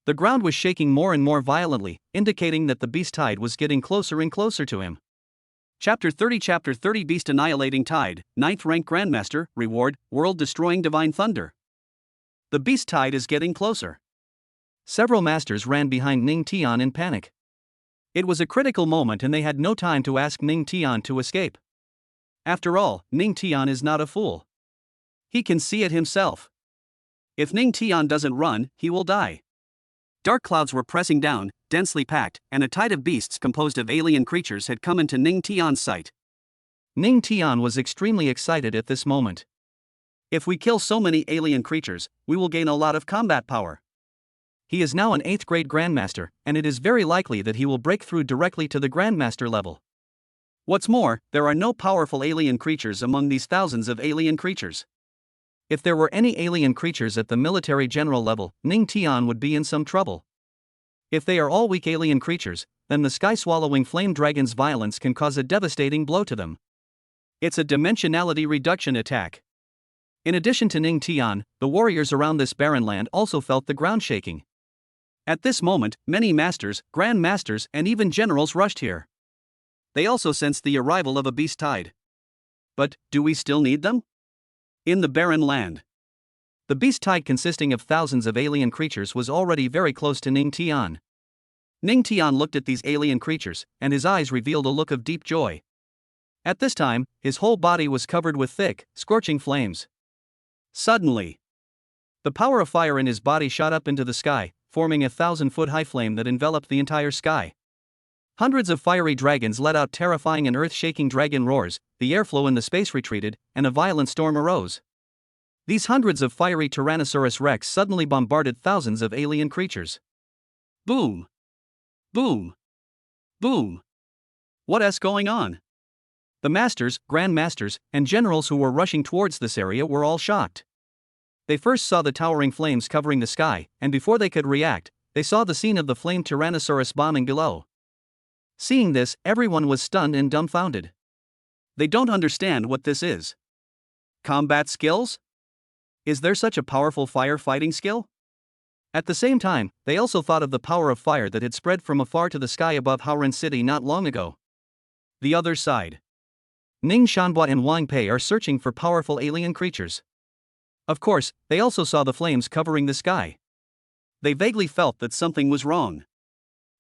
The ground was shaking more and more violently, indicating that the beast tide was getting closer and closer to him. Chapter 30 Beast Annihilating Tide, 9th Rank Grandmaster, Reward, World Destroying Divine Thunder. The beast tide is getting closer. Several masters ran behind Ning Tian in panic. It was a critical moment and they had no time to ask Ning Tian to escape. After all, Ning Tian is not a fool. He can see it himself. If Ning Tian doesn't run, he will die. Dark clouds were pressing down, densely packed, and a tide of beasts composed of alien creatures had come into Ning Tian's sight. Ning Tian was extremely excited at this moment. If we kill so many alien creatures, we will gain a lot of combat power. He is now an 8th grade Grandmaster, and it is very likely that he will break through directly to the Grandmaster level. What's more, there are no powerful alien creatures among these thousands of alien creatures. If there were any alien creatures at the military general level, Ning Tian would be in some trouble. If they are all weak alien creatures, then the sky-swallowing flame dragon's violence can cause a devastating blow to them. It's a dimensionality reduction attack. In addition to Ning Tian, the warriors around this barren land also felt the ground shaking. At this moment, many masters, grandmasters, and even generals rushed here. They also sensed the arrival of a beast tide. But, do we still need them? In the barren land, the beast tide consisting of thousands of alien creatures was already very close to Ning Tian. Ning Tian looked at these alien creatures, and his eyes revealed a look of deep joy. At this time, his whole body was covered with thick, scorching flames. Suddenly, The power of fire in his body shot up into the sky, forming a 1,000-foot-high flame that enveloped the entire sky. Hundreds of fiery dragons let out terrifying and earth-shaking dragon roars, the airflow in the space retreated, and a violent storm arose. These hundreds of fiery Tyrannosaurus Rex suddenly bombarded thousands of alien creatures. Boom! Boom! Boom! What's going on? The masters, grandmasters, and generals who were rushing towards this area were all shocked. They first saw the towering flames covering the sky, and before they could react, they saw the scene of the flamed Tyrannosaurus bombing below. Seeing this, everyone was stunned and dumbfounded. They don't understand what this is. Combat skills? Is there such a powerful firefighting skill? At the same time, they also thought of the power of fire that had spread from afar to the sky above Howren City not long ago. The other side. Ning Shanbua and Wang Pei are searching for powerful alien creatures. Of course, they also saw the flames covering the sky. They vaguely felt that something was wrong.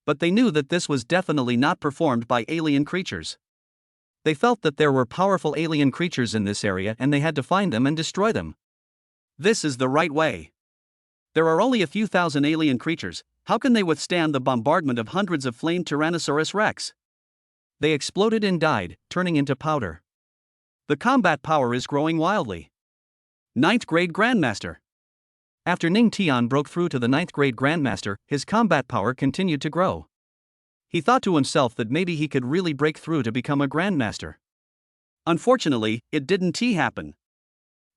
But they knew that this was definitely not performed by alien creatures. They felt that there were powerful alien creatures in this area and they had to find them and destroy them. This is the right way. There are only a few thousand alien creatures, how can they withstand the bombardment of hundreds of flamed Tyrannosaurus Rex? They exploded and died, turning into powder. The combat power is growing wildly. 9th grade Grandmaster. After Ning Tian broke through to the 9th grade Grandmaster, his combat power continued to grow. He thought to himself that maybe he could really break through to become a Grandmaster. Unfortunately, it didn't happen.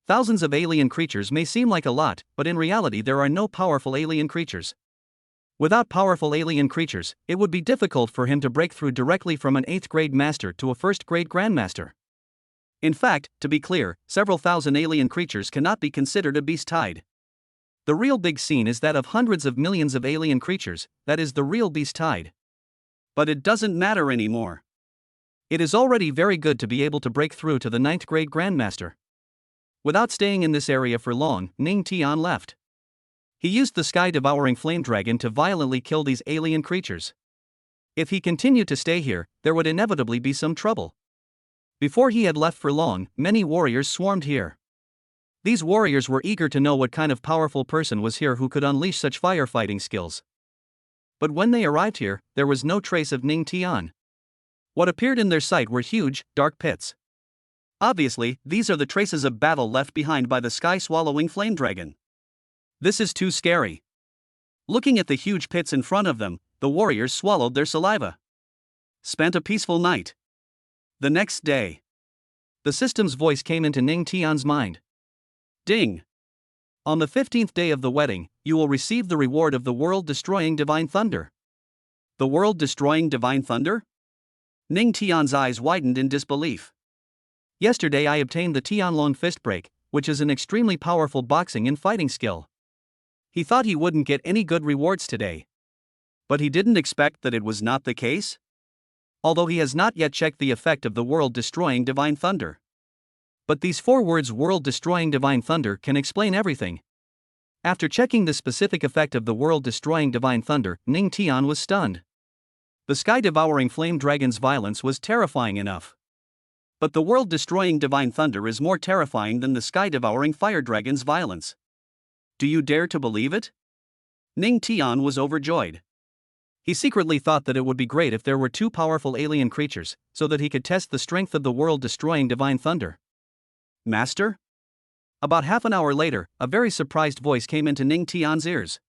Thousands of alien creatures may seem like a lot, but in reality there are no powerful alien creatures. Without powerful alien creatures, it would be difficult for him to break through directly from an 8th grade master to a 1st grade Grandmaster. In fact, to be clear, several thousand alien creatures cannot be considered a beast tide. The real big scene is that of hundreds of millions of alien creatures, that is the real beast tide. But it doesn't matter anymore. It is already very good to be able to break through to the 9th grade Grandmaster. Without staying in this area for long, Ning Tian left. He used the sky-devouring flame dragon to violently kill these alien creatures. If he continued to stay here, there would inevitably be some trouble. Before he had left for long, many warriors swarmed here. These warriors were eager to know what kind of powerful person was here who could unleash such firefighting skills. But when they arrived here, there was no trace of Ning Tian. What appeared in their sight were huge, dark pits. Obviously, these are the traces of battle left behind by the sky-swallowing flame dragon. This is too scary. Looking at the huge pits in front of them, the warriors swallowed their saliva. Spent a peaceful night. The next day. The system's voice came into Ning Tian's mind. Ding! On the 15th day of the wedding, you will receive the reward of the world-destroying divine thunder. The world-destroying divine thunder? Ning Tian's eyes widened in disbelief. Yesterday I obtained the Tianlong fist break, which is an extremely powerful boxing and fighting skill. He thought he wouldn't get any good rewards today. But he didn't expect that it was not the case. Although he has not yet checked the effect of the world-destroying divine thunder. But these 4 words world-destroying divine thunder can explain everything. After checking the specific effect of the world-destroying divine thunder, Ning Tian was stunned. The sky-devouring flame dragon's violence was terrifying enough. But the world-destroying divine thunder is more terrifying than the sky-devouring fire dragon's violence. Do you dare to believe it? Ning Tian was overjoyed. He secretly thought that it would be great if there were 2 powerful alien creatures, so that he could test the strength of the world-destroying divine thunder. Master? About half an hour later, a very surprised voice came into Ning Tian's ears.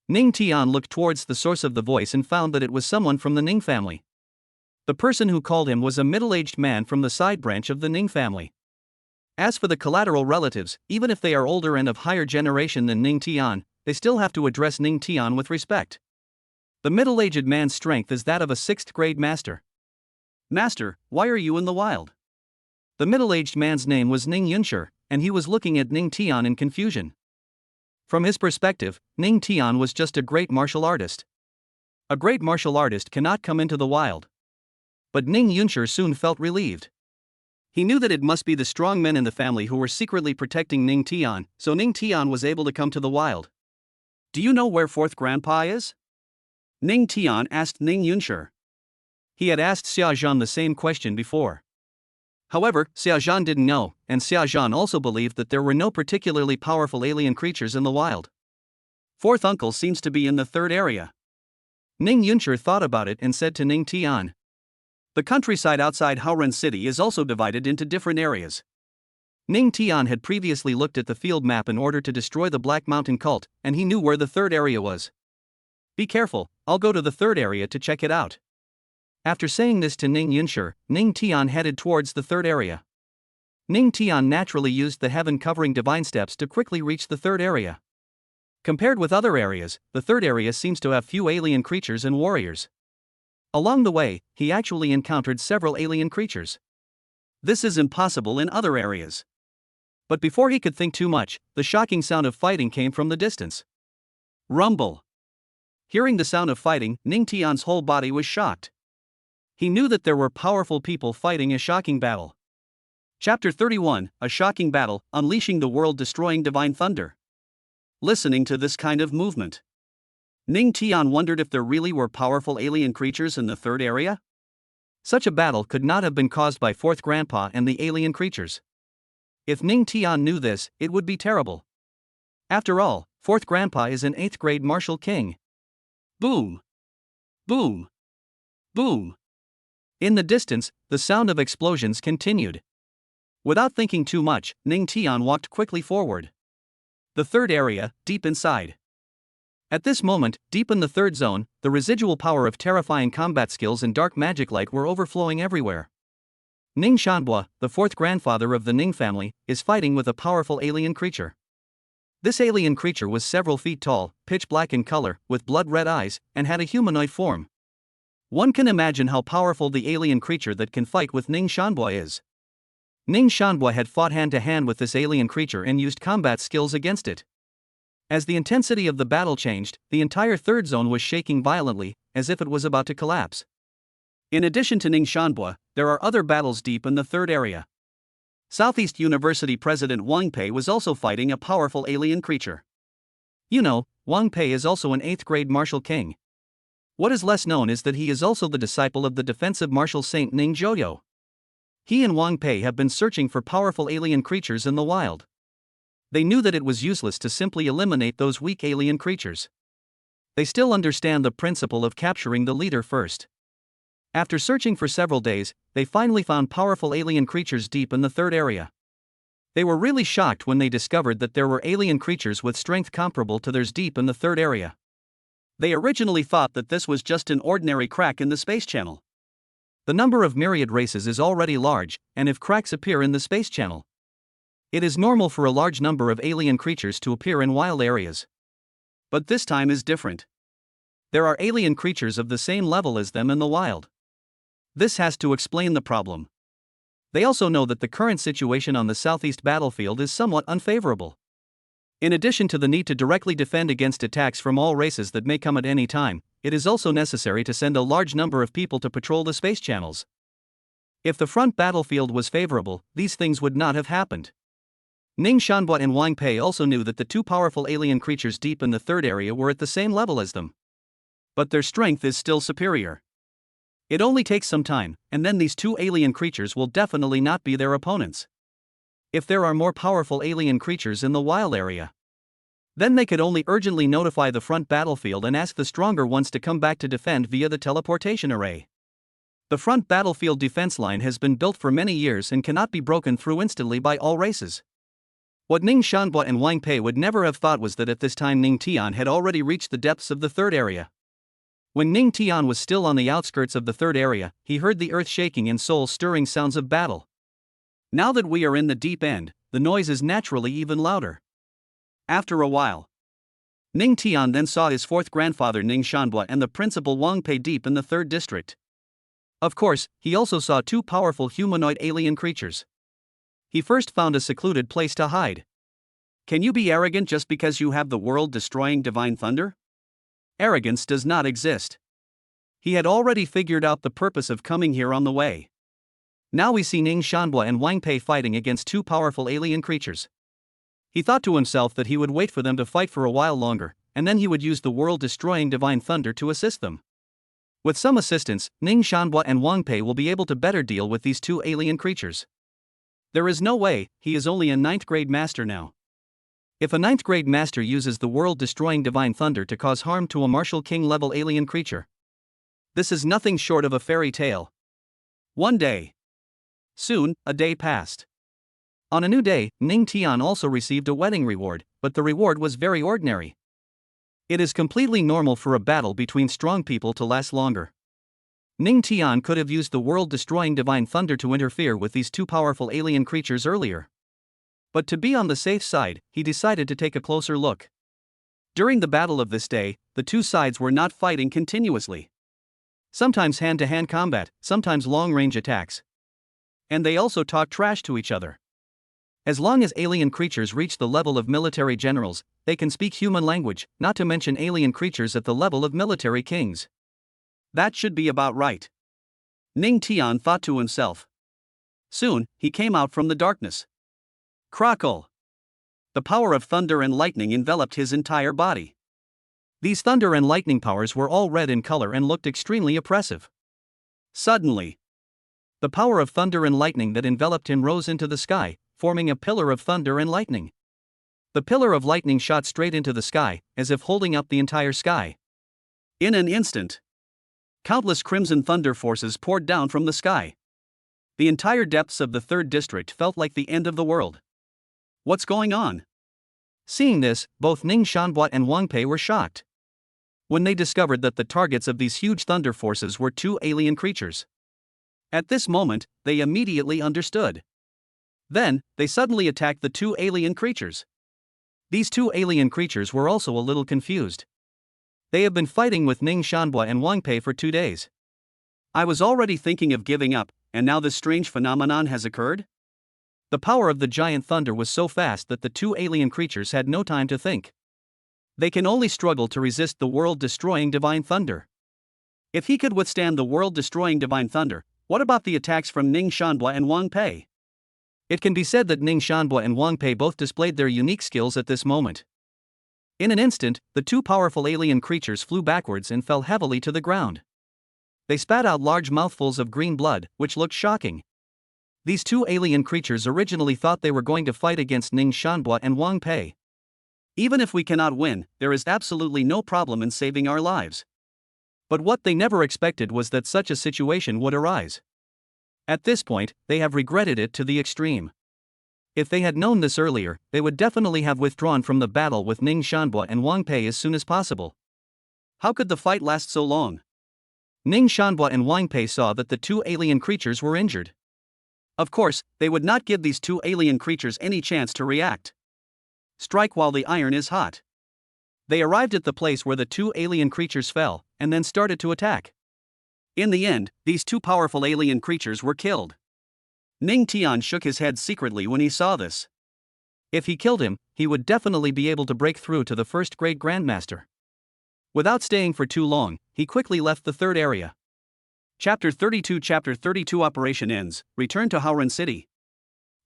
Ning Tian looked towards the source of the voice and found that it was someone from the Ning family. The person who called him was a middle-aged man from the side branch of the Ning family. As for the collateral relatives, even if they are older and of higher generation than Ning Tian, they still have to address Ning Tian with respect. The middle-aged man's strength is that of a 6th grade master. Master, why are you in the wild? The middle-aged man's name was Ning Yunshur, and he was looking at Ning Tian in confusion. From his perspective, Ning Tian was just a great martial artist. A great martial artist cannot come into the wild. But Ning Yunshur soon felt relieved. He knew that it must be the strong men in the family who were secretly protecting Ning Tian, so Ning Tian was able to come to the wild. Do you know where 4th Grandpa is? Ning Tian asked Ning Yunshur. He had asked Xia Zhan the same question before. However, Xiaozhan didn't know, and Xiaozhan also believed that there were no particularly powerful alien creatures in the wild. Fourth uncle seems to be in the third area. Ning Yuncher thought about it and said to Ning Tian. The countryside outside Haoren City is also divided into different areas. Ning Tian had previously looked at the field map in order to destroy the Black Mountain cult, and he knew where the third area was. Be careful, I'll go to the third area to check it out. After saying this to Ning Yuncher, Ning Tian headed towards the third area. Ning Tian naturally used the heaven-covering divine steps to quickly reach the third area. Compared with other areas, the third area seems to have few alien creatures and warriors. Along the way, he actually encountered several alien creatures. This is impossible in other areas. But before he could think too much, the shocking sound of fighting came from the distance. Rumble. Hearing the sound of fighting, Ning Tian's whole body was shocked. He knew that there were powerful people fighting a shocking battle. Chapter 31, A Shocking Battle, Unleashing the World-Destroying Divine Thunder. Listening to this kind of movement, Ning Tian wondered if there really were powerful alien creatures in the third area? Such a battle could not have been caused by Fourth Grandpa and the alien creatures. If Ning Tian knew this, it would be terrible. After all, Fourth Grandpa is an 8th grade martial king. Boom! Boom! Boom! In the distance, the sound of explosions continued. Without thinking too much, Ning Tian walked quickly forward. The third area, deep inside. At this moment, deep in the third zone, the residual power of terrifying combat skills and dark magic light were overflowing everywhere. Ning Shanbua, the fourth grandfather of the Ning family, is fighting with a powerful alien creature. This alien creature was several feet tall, pitch black in color, with blood-red eyes, and had a humanoid form. One can imagine how powerful the alien creature that can fight with Ning Shanbua is. Ning Shanbua had fought hand-to-hand with this alien creature and used combat skills against it. As the intensity of the battle changed, the entire third zone was shaking violently, as if it was about to collapse. In addition to Ning Shanbua, there are other battles deep in the third area. Southeast University President Wang Pei was also fighting a powerful alien creature. You know, Wang Pei is also an 8th grade martial king. What is less known is that he is also the disciple of the defensive martial saint Ning Joyo. He and Wang Pei have been searching for powerful alien creatures in the wild. They knew that it was useless to simply eliminate those weak alien creatures. They still understand the principle of capturing the leader first. After searching for several days, they finally found powerful alien creatures deep in the third area. They were really shocked when they discovered that there were alien creatures with strength comparable to theirs deep in the third area. They originally thought that this was just an ordinary crack in the space channel. The number of myriad races is already large, and if cracks appear in the space channel, it is normal for a large number of alien creatures to appear in wild areas. But this time is different. There are alien creatures of the same level as them in the wild. This has to explain the problem. They also know that the current situation on the southeast battlefield is somewhat unfavorable. In addition to the need to directly defend against attacks from all races that may come at any time, it is also necessary to send a large number of people to patrol the space channels. If the front battlefield was favorable, these things would not have happened. Ning Shanbua and Wang Pei also knew that the two powerful alien creatures deep in the third area were at the same level as them. But their strength is still superior. It only takes some time, and then these two alien creatures will definitely not be their opponents. If there are more powerful alien creatures in the wild area, then they could only urgently notify the front battlefield and ask the stronger ones to come back to defend via the teleportation array. The front battlefield defense line has been built for many years and cannot be broken through instantly by all races. What Ning Shanbua and Wang Pei would never have thought was that at this time Ning Tian had already reached the depths of the third area. When Ning Tian was still on the outskirts of the third area, he heard the earth shaking and soul-stirring sounds of battle. Now that we are in the deep end, the noise is naturally even louder. After a while, Ning Tian then saw his fourth grandfather Ning Shanbua and the principal Wang Pei deep in the third district. Of course, he also saw two powerful humanoid alien creatures. He first found a secluded place to hide. Can you be arrogant just because you have the world-destroying divine thunder? Arrogance does not exist. He had already figured out the purpose of coming here on the way. Now we see Ning Shanbua and Wang Pei fighting against two powerful alien creatures. He thought to himself that he would wait for them to fight for a while longer, and then he would use the world-destroying divine thunder to assist them. With some assistance, Ning Shanbua and Wang Pei will be able to better deal with these two alien creatures. There is no way, he is only a ninth grade master now. If a ninth grade master uses the world-destroying divine thunder to cause harm to a martial king-level alien creature, this is nothing short of a fairy tale. One day. Soon, a day passed. On a new day, Ning Tian also received a wedding reward, but the reward was very ordinary. It is completely normal for a battle between strong people to last longer. Ning Tian could have used the world-destroying divine thunder to interfere with these two powerful alien creatures earlier. But to be on the safe side, he decided to take a closer look. During the battle of this day, the two sides were not fighting continuously. Sometimes hand-to-hand combat, sometimes long-range attacks. And they also talked trash to each other. As long as alien creatures reach the level of military generals, they can speak human language, not to mention alien creatures at the level of military kings. That should be about right. Ning Tian thought to himself. Soon, he came out from the darkness. Crackle! The power of thunder and lightning enveloped his entire body. These thunder and lightning powers were all red in color and looked extremely oppressive. Suddenly, the power of thunder and lightning that enveloped him rose into the sky, forming a pillar of thunder and lightning. The pillar of lightning shot straight into the sky, as if holding up the entire sky. In an instant, countless crimson thunder forces poured down from the sky. The entire depths of the 3rd district felt like the end of the world. What's going on? Seeing this, both Ning Shanbua and Wang Pei were shocked when they discovered that the targets of these huge thunder forces were two alien creatures. At this moment, they immediately understood. Then, they suddenly attacked the two alien creatures. These two alien creatures were also a little confused. They have been fighting with Ning Shanbua and Wang Pei for 2 days. I was already thinking of giving up, and now this strange phenomenon has occurred? The power of the giant thunder was so fast that the two alien creatures had no time to think. They can only struggle to resist the world-destroying divine thunder. If he could withstand the world-destroying divine thunder, what about the attacks from Ning Shanbua and Wang Pei? It can be said that Ning Shanbua and Wang Pei both displayed their unique skills at this moment. In an instant, the two powerful alien creatures flew backwards and fell heavily to the ground. They spat out large mouthfuls of green blood, which looked shocking. These two alien creatures originally thought they were going to fight against Ning Shanbua and Wang Pei. Even if we cannot win, there is absolutely no problem in saving our lives. But what they never expected was that such a situation would arise. At this point, they have regretted it to the extreme. If they had known this earlier, they would definitely have withdrawn from the battle with Ning Shanbua and Wang Pei as soon as possible. How could the fight last so long? Ning Shanbua and Wang Pei saw that the two alien creatures were injured. Of course, they would not give these two alien creatures any chance to react. Strike while the iron is hot. They arrived at the place where the two alien creatures fell, and then started to attack. In the end, these two powerful alien creatures were killed. Ning Tian shook his head secretly when he saw this. If he killed him, he would definitely be able to break through to the 1st grade grandmaster. Without staying for too long, he quickly left the 3rd area. Chapter 32 Operation ends, return to Haoren City.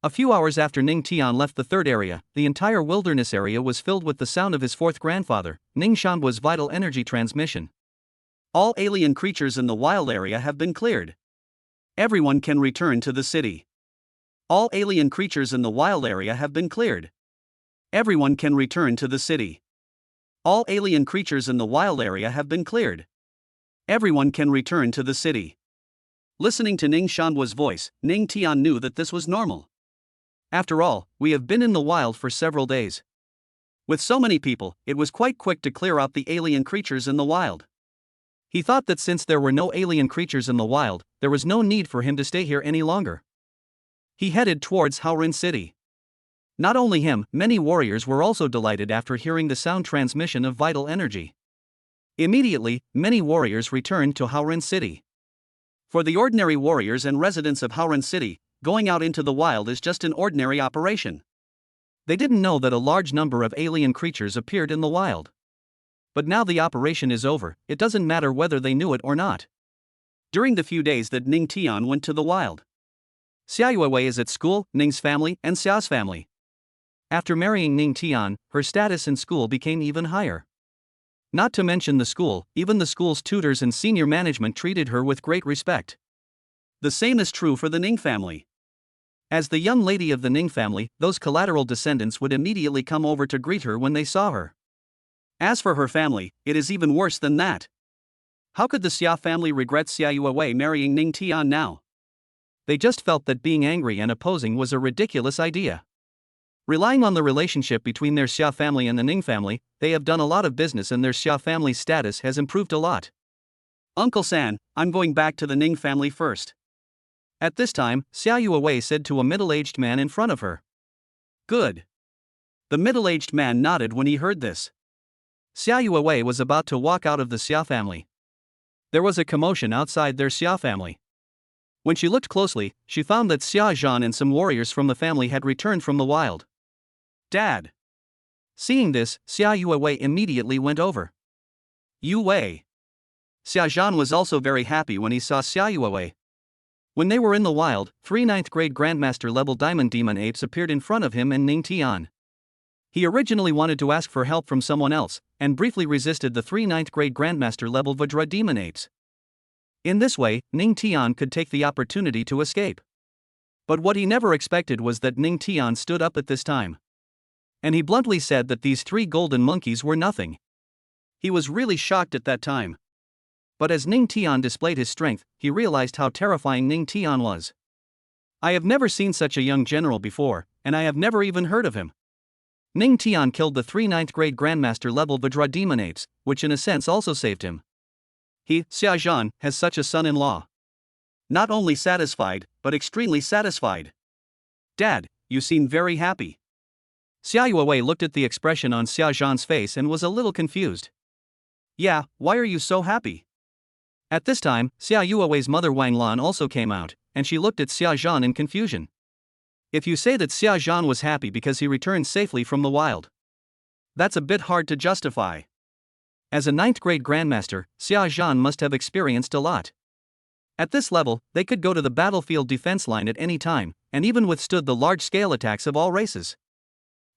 A few hours after Ning Tian left the 3rd area, the entire wilderness area was filled with the sound of his 4th grandfather, Ning Shanbua's vital energy transmission. All alien creatures in the wild area have been cleared. Everyone can return to the city. All alien creatures in the wild area have been cleared. Everyone can return to the city. All alien creatures in the wild area have been cleared. Everyone can return to the city. Listening to Ning Shanbua's voice, Ning Tian knew that this was normal. After all, we have been in the wild for several days. With so many people, it was quite quick to clear out the alien creatures in the wild. He thought that since there were no alien creatures in the wild, there was no need for him to stay here any longer. He headed towards Haoren City. Not only him, many warriors were also delighted after hearing the sound transmission of vital energy. Immediately, many warriors returned to Haoren City. For the ordinary warriors and residents of Haoren City, going out into the wild is just an ordinary operation. They didn't know that a large number of alien creatures appeared in the wild. But now the operation is over, it doesn't matter whether they knew it or not. During the few days that Ning Tian went to the wild, Xia Yuewei is at school, Ning's family, and Xia's family. After marrying Ning Tian, her status in school became even higher. Not to mention the school, even the school's tutors and senior management treated her with great respect. The same is true for the Ning family. As the young lady of the Ning family, those collateral descendants would immediately come over to greet her when they saw her. As for her family, it is even worse than that. How could the Xia family regret Xia Yuewei marrying Ning Tian now? They just felt that being angry and opposing was a ridiculous idea. Relying on the relationship between their Xia family and the Ning family, they have done a lot of business and their Xia family's status has improved a lot. Uncle San, I'm going back to the Ning family first. At this time, Xia Yuewei said to a middle-aged man in front of her. Good. The middle-aged man nodded when he heard this. Xia Yuewei was about to walk out of the Xia family. There was a commotion outside their Xia family. When she looked closely, she found that Xia Zhan and some warriors from the family had returned from the wild. Dad. Seeing this, Xia Yuewei immediately went over. Yu Wei. Xia Zhan was also very happy when he saw Xia Yuewei. When they were in the wild, 3 9th grade Grandmaster level Diamond Demon apes appeared in front of him and Ning Tian. He originally wanted to ask for help from someone else, and briefly resisted the 3 9th grade Grandmaster level Vajra Demon apes. In this way, Ning Tian could take the opportunity to escape. But what he never expected was that Ning Tian stood up at this time. And he bluntly said that these 3 golden monkeys were nothing. He was really shocked at that time. But as Ning Tian displayed his strength, he realized how terrifying Ning Tian was. I have never seen such a young general before, and I have never even heard of him. Ning Tian killed the 3 9th grade Grandmaster level Vajra Demon apes, which in a sense also saved him. He, Xia Zhan, has such a son-in-law. Not only satisfied, but extremely satisfied. Dad, you seem very happy. Xia Yuewei looked at the expression on Xia Zhan's face and was a little confused. Yeah, why are you so happy? At this time, Xia Yuewei's mother Wang Lan also came out, and she looked at Xia Zhan in confusion. If you say that Xia Zhan was happy because he returned safely from the wild, that's a bit hard to justify. As a 9th grade Grandmaster, Xia Zhan must have experienced a lot. At this level, they could go to the battlefield defense line at any time, and even withstood the large-scale attacks of all races.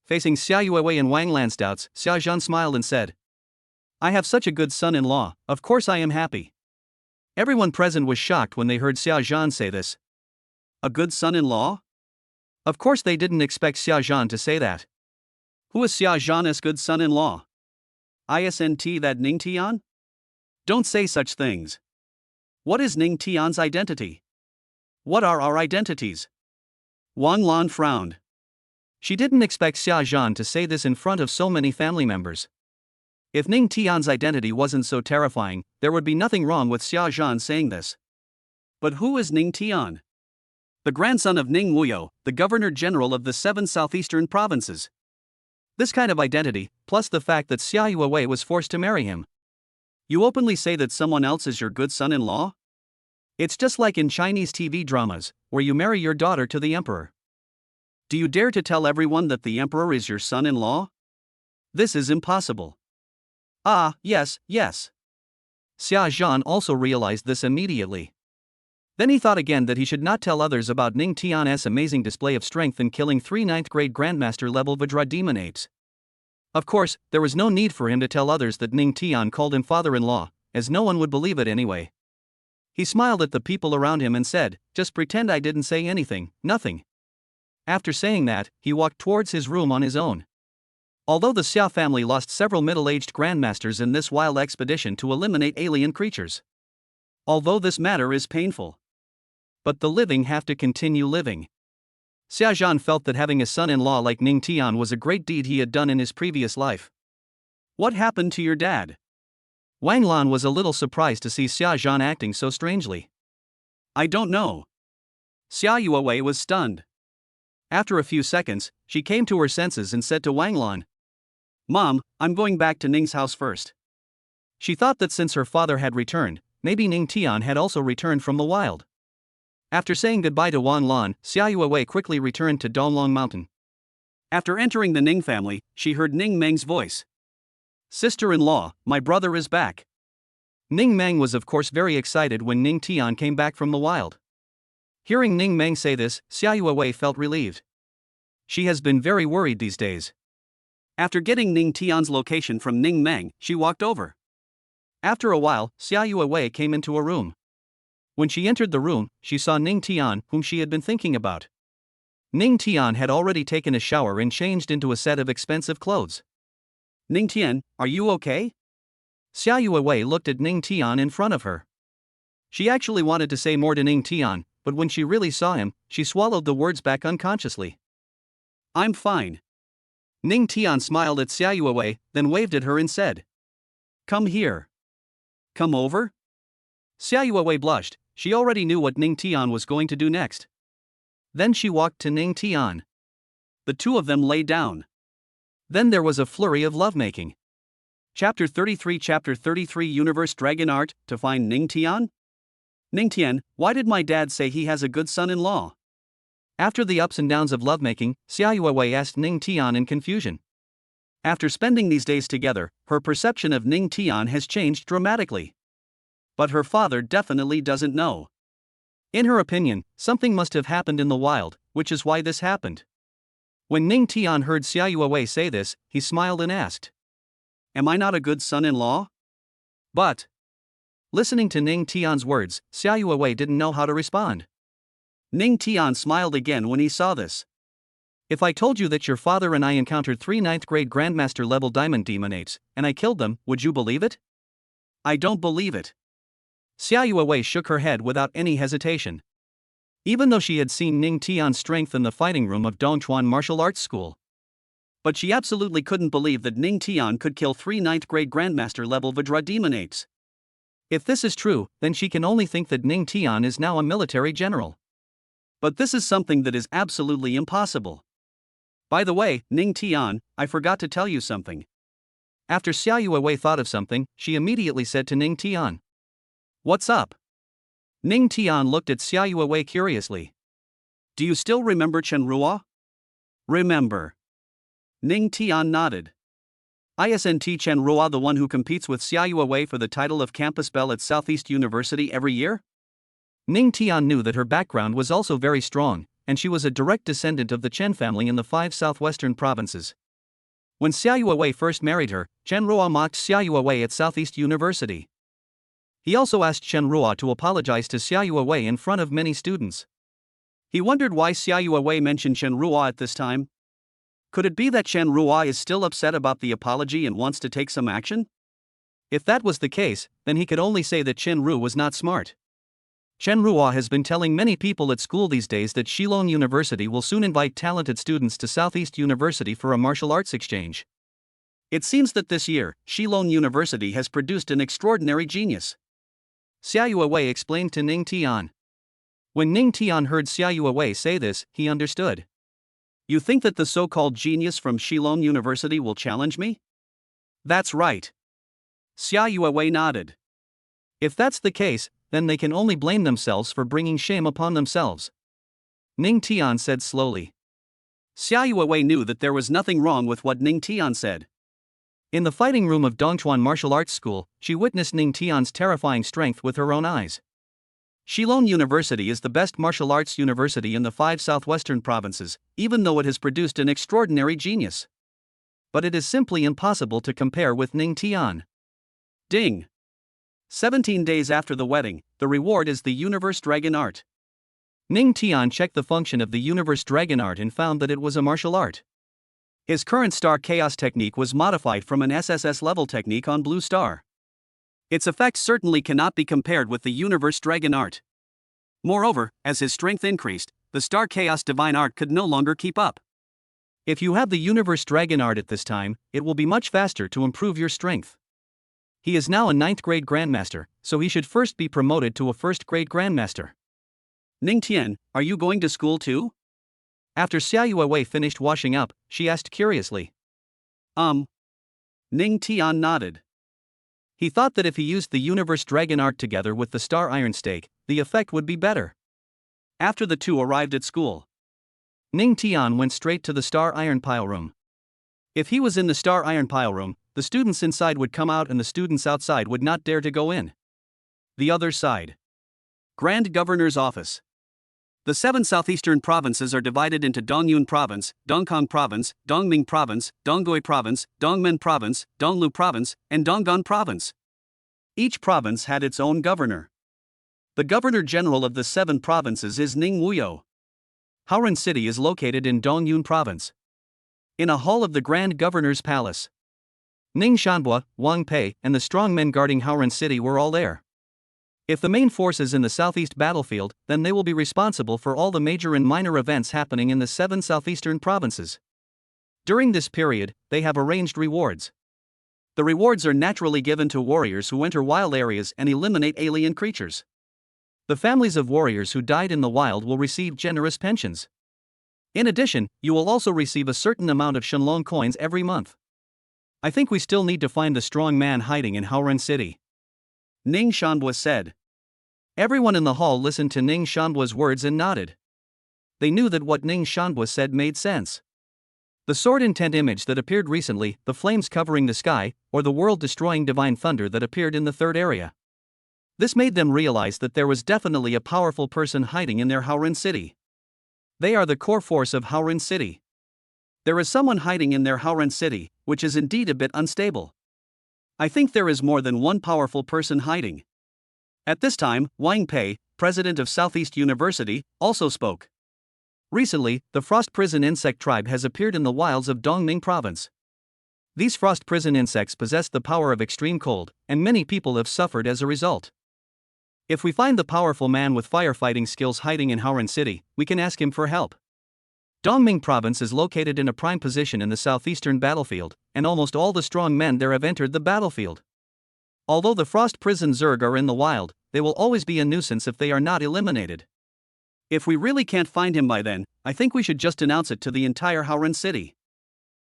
Facing Xia Yuewei and Wang Lan scouts, Xia Zhan smiled and said, I have such a good son-in-law, of course I am happy. Everyone present was shocked when they heard Xia Zhan say this. A good son-in-law? Of course they didn't expect Xia Zhan to say that. Who is Xia Zhan's good son-in-law? Isn't that Ning Tian? Don't say such things. What is Ning Tian's identity? What are our identities? Wang Lan frowned. She didn't expect Xia Zhan to say this in front of so many family members. If Ning Tian's identity wasn't so terrifying, there would be nothing wrong with Xia Zhan saying this. But who is Ning Tian? The grandson of Ning Wuyo, the Governor-General of the 7 southeastern provinces. This kind of identity, plus the fact that Xia Yuewei was forced to marry him. You openly say that someone else is your good son-in-law? It's just like in Chinese TV dramas, where you marry your daughter to the emperor. Do you dare to tell everyone that the emperor is your son-in-law? This is impossible. Ah, yes. Xia Zhan also realized this immediately. Then he thought again that he should not tell others about Ning Tian's amazing display of strength in killing 3 9th grade Grandmaster level Vajra Demon apes. Of course, there was no need for him to tell others that Ning Tian called him father-in-law, as no one would believe it anyway. He smiled at the people around him and said, just pretend I didn't say anything, nothing. After saying that, he walked towards his room on his own. Although the Xia family lost several middle-aged grandmasters in this wild expedition to eliminate alien creatures. Although this matter is painful. But the living have to continue living. Xia Zhan felt that having a son-in-law like Ning Tian was a great deed he had done in his previous life. What happened to your dad? Wang Lan was a little surprised to see Xia Zhan acting so strangely. I don't know. Xia Yuewei was stunned. After a few seconds, she came to her senses and said to Wang Lan, Mom, I'm going back to Ning's house first. She thought that since her father had returned, maybe Ning Tian had also returned from the wild. After saying goodbye to Wang Lan, Xia Yuewei quickly returned to Donglong Mountain. After entering the Ning family, she heard Ning Meng's voice. Sister-in-law, my brother is back. Ning Meng was of course very excited when Ning Tian came back from the wild. Hearing Ning Meng say this, Xia Yuewei felt relieved. She has been very worried these days. After getting Ning Tian's location from Ning Meng, she walked over. After a while, Xia Yuewei came into a room. When she entered the room, she saw Ning Tian, whom she had been thinking about. Ning Tian had already taken a shower and changed into a set of expensive clothes. Ning Tian, are you okay? Xia Yuewei looked at Ning Tian in front of her. She actually wanted to say more to Ning Tian, but when she really saw him, she swallowed the words back unconsciously. I'm fine. Ning Tian smiled at Xia Yuewei, then waved at her and said, Come here. Come over? Xia Yuewei blushed. She already knew what Ning Tian was going to do next. Then she walked to Ning Tian. The two of them lay down. Then there was a flurry of lovemaking. Chapter 33 Universe Dragon Art, to find Ning Tian? Ning Tian, why did my dad say he has a good son-in-law? After the ups and downs of lovemaking, Xia Yuewei asked Ning Tian in confusion. After spending these days together, her perception of Ning Tian has changed dramatically. But her father definitely doesn't know. In her opinion, something must have happened in the wild, which is why this happened. When Ning Tian heard Xia Yuewei say this, he smiled and asked, Am I not a good son-in-law? But, listening to Ning Tian's words, Xia Yuewei didn't know how to respond. Ning Tian smiled again when he saw this. If I told you that your father and I encountered 3 9th grade Grandmaster level Diamond Demon Apes, and I killed them, would you believe it? I don't believe it. Xia Yuewei shook her head without any hesitation. Even though she had seen Ning Tian's strength in the fighting room of Dongchuan Martial Arts School. But she absolutely couldn't believe that Ning Tian could kill 3 9th grade Grandmaster level Vajra Demon Apes. If this is true, then she can only think that Ning Tian is now a military general. But this is something that is absolutely impossible. By the way, Ning Tian, I forgot to tell you something. After Xia Yuewei thought of something, she immediately said to Ning Tian, What's up? Ning Tian looked at Xia Yuewei curiously. Do you still remember Chen Ruo? Remember. Ning Tian nodded. Isn't Chen Ruo the one who competes with Xia Yuewei for the title of Campus Belle at Southeast University every year? Ning Tian knew that her background was also very strong, and she was a direct descendant of the Chen family in the 5 southwestern provinces. When Xia Yuewei first married her, Chen Ruo mocked Xia Yuewei at Southeast University. He also asked Chen Ruo to apologize to Xia Yuewei in front of many students. He wondered why Xia Yuewei mentioned Chen Ruo at this time. Could it be that Chen Ruo is still upset about the apology and wants to take some action? If that was the case, then he could only say that Chen Ruo was not smart. Chen Ruo has been telling many people at school these days that Shilong University will soon invite talented students to Southeast University for a martial arts exchange. It seems that this year, Shilong University has produced an extraordinary genius. Xia Yuewei explained to Ning Tian. When Ning Tian heard Xia Yuewei say this, he understood. You think that the so-called genius from Shilong University will challenge me? That's right. Xia Yuewei nodded. If that's the case, then they can only blame themselves for bringing shame upon themselves. Ning Tian said slowly. Xia Yuewei knew that there was nothing wrong with what Ning Tian said. In the fighting room of Dongchuan Martial Arts School, she witnessed Ning Tian's terrifying strength with her own eyes. Shilong University is the best martial arts university in the 5 southwestern provinces, even though it has produced an extraordinary genius. But it is simply impossible to compare with Ning Tian. Ding! 17 days after the wedding, the reward is the Universe Dragon Art. Ning Tian checked the function of the Universe Dragon Art and found that it was a martial art. His current Star Chaos technique was modified from an SSS-level technique on Blue Star. Its effects certainly cannot be compared with the Universe Dragon Art. Moreover, as his strength increased, the Star Chaos Divine Art could no longer keep up. If you have the Universe Dragon Art at this time, it will be much faster to improve your strength. He is now a 9th grade Grandmaster, so he should first be promoted to a 1st grade Grandmaster. Ning Tian, are you going to school too? After Xia Yuewei finished washing up, she asked curiously. Ning Tian nodded. He thought that if he used the Universe Dragon Art together with the Star Iron Stake, the effect would be better. After the two arrived at school, Ning Tian went straight to the Star Iron Pile Room. If he was in the Star Iron Pile Room, the students inside would come out and the students outside would not dare to go in. The other side. Grand Governor's Office. The 7 southeastern provinces are divided into Dongyun Province, Dongkang Province, Dongming Province, Donggui Province, Dongmen Province, Donglu Province, and Donggan Province. Each province had its own governor. The Governor General of the 7 provinces is Ning Wuyo. Haoren City is located in Dongyun Province. In a hall of the Grand Governor's Palace, Ning Shanbua, Wang Pei, and the strong men guarding Haoren City were all there. If the main force is in the southeast battlefield, then they will be responsible for all the major and minor events happening in the 7 southeastern provinces. During this period, they have arranged rewards. The rewards are naturally given to warriors who enter wild areas and eliminate alien creatures. The families of warriors who died in the wild will receive generous pensions. In addition, you will also receive a certain amount of Shenlong coins every month. I think we still need to find the strong man hiding in Haoren City, Ning Shanbua said. Everyone in the hall listened to Ning Shanbua's words and nodded. They knew that what Ning Shanbua said made sense. The sword intent image that appeared recently, the flames covering the sky, or the world-destroying divine thunder that appeared in the third area. This made them realize that there was definitely a powerful person hiding in their Haoren City. They are the core force of Haoren City. There is someone hiding in their Haoren City, which is indeed a bit unstable. I think there is more than one powerful person hiding. At this time, Wang Pei, president of Southeast University, also spoke. Recently, the frost prison insect tribe has appeared in the wilds of Dongning Province. These frost prison insects possess the power of extreme cold, and many people have suffered as a result. If we find the powerful man with firefighting skills hiding in Haoren City, we can ask him for help. Dongming Province is located in a prime position in the southeastern battlefield, and almost all the strong men there have entered the battlefield. Although the frost prison Zerg are in the wild, they will always be a nuisance if they are not eliminated. If we really can't find him by then, I think we should just announce it to the entire Haoren City.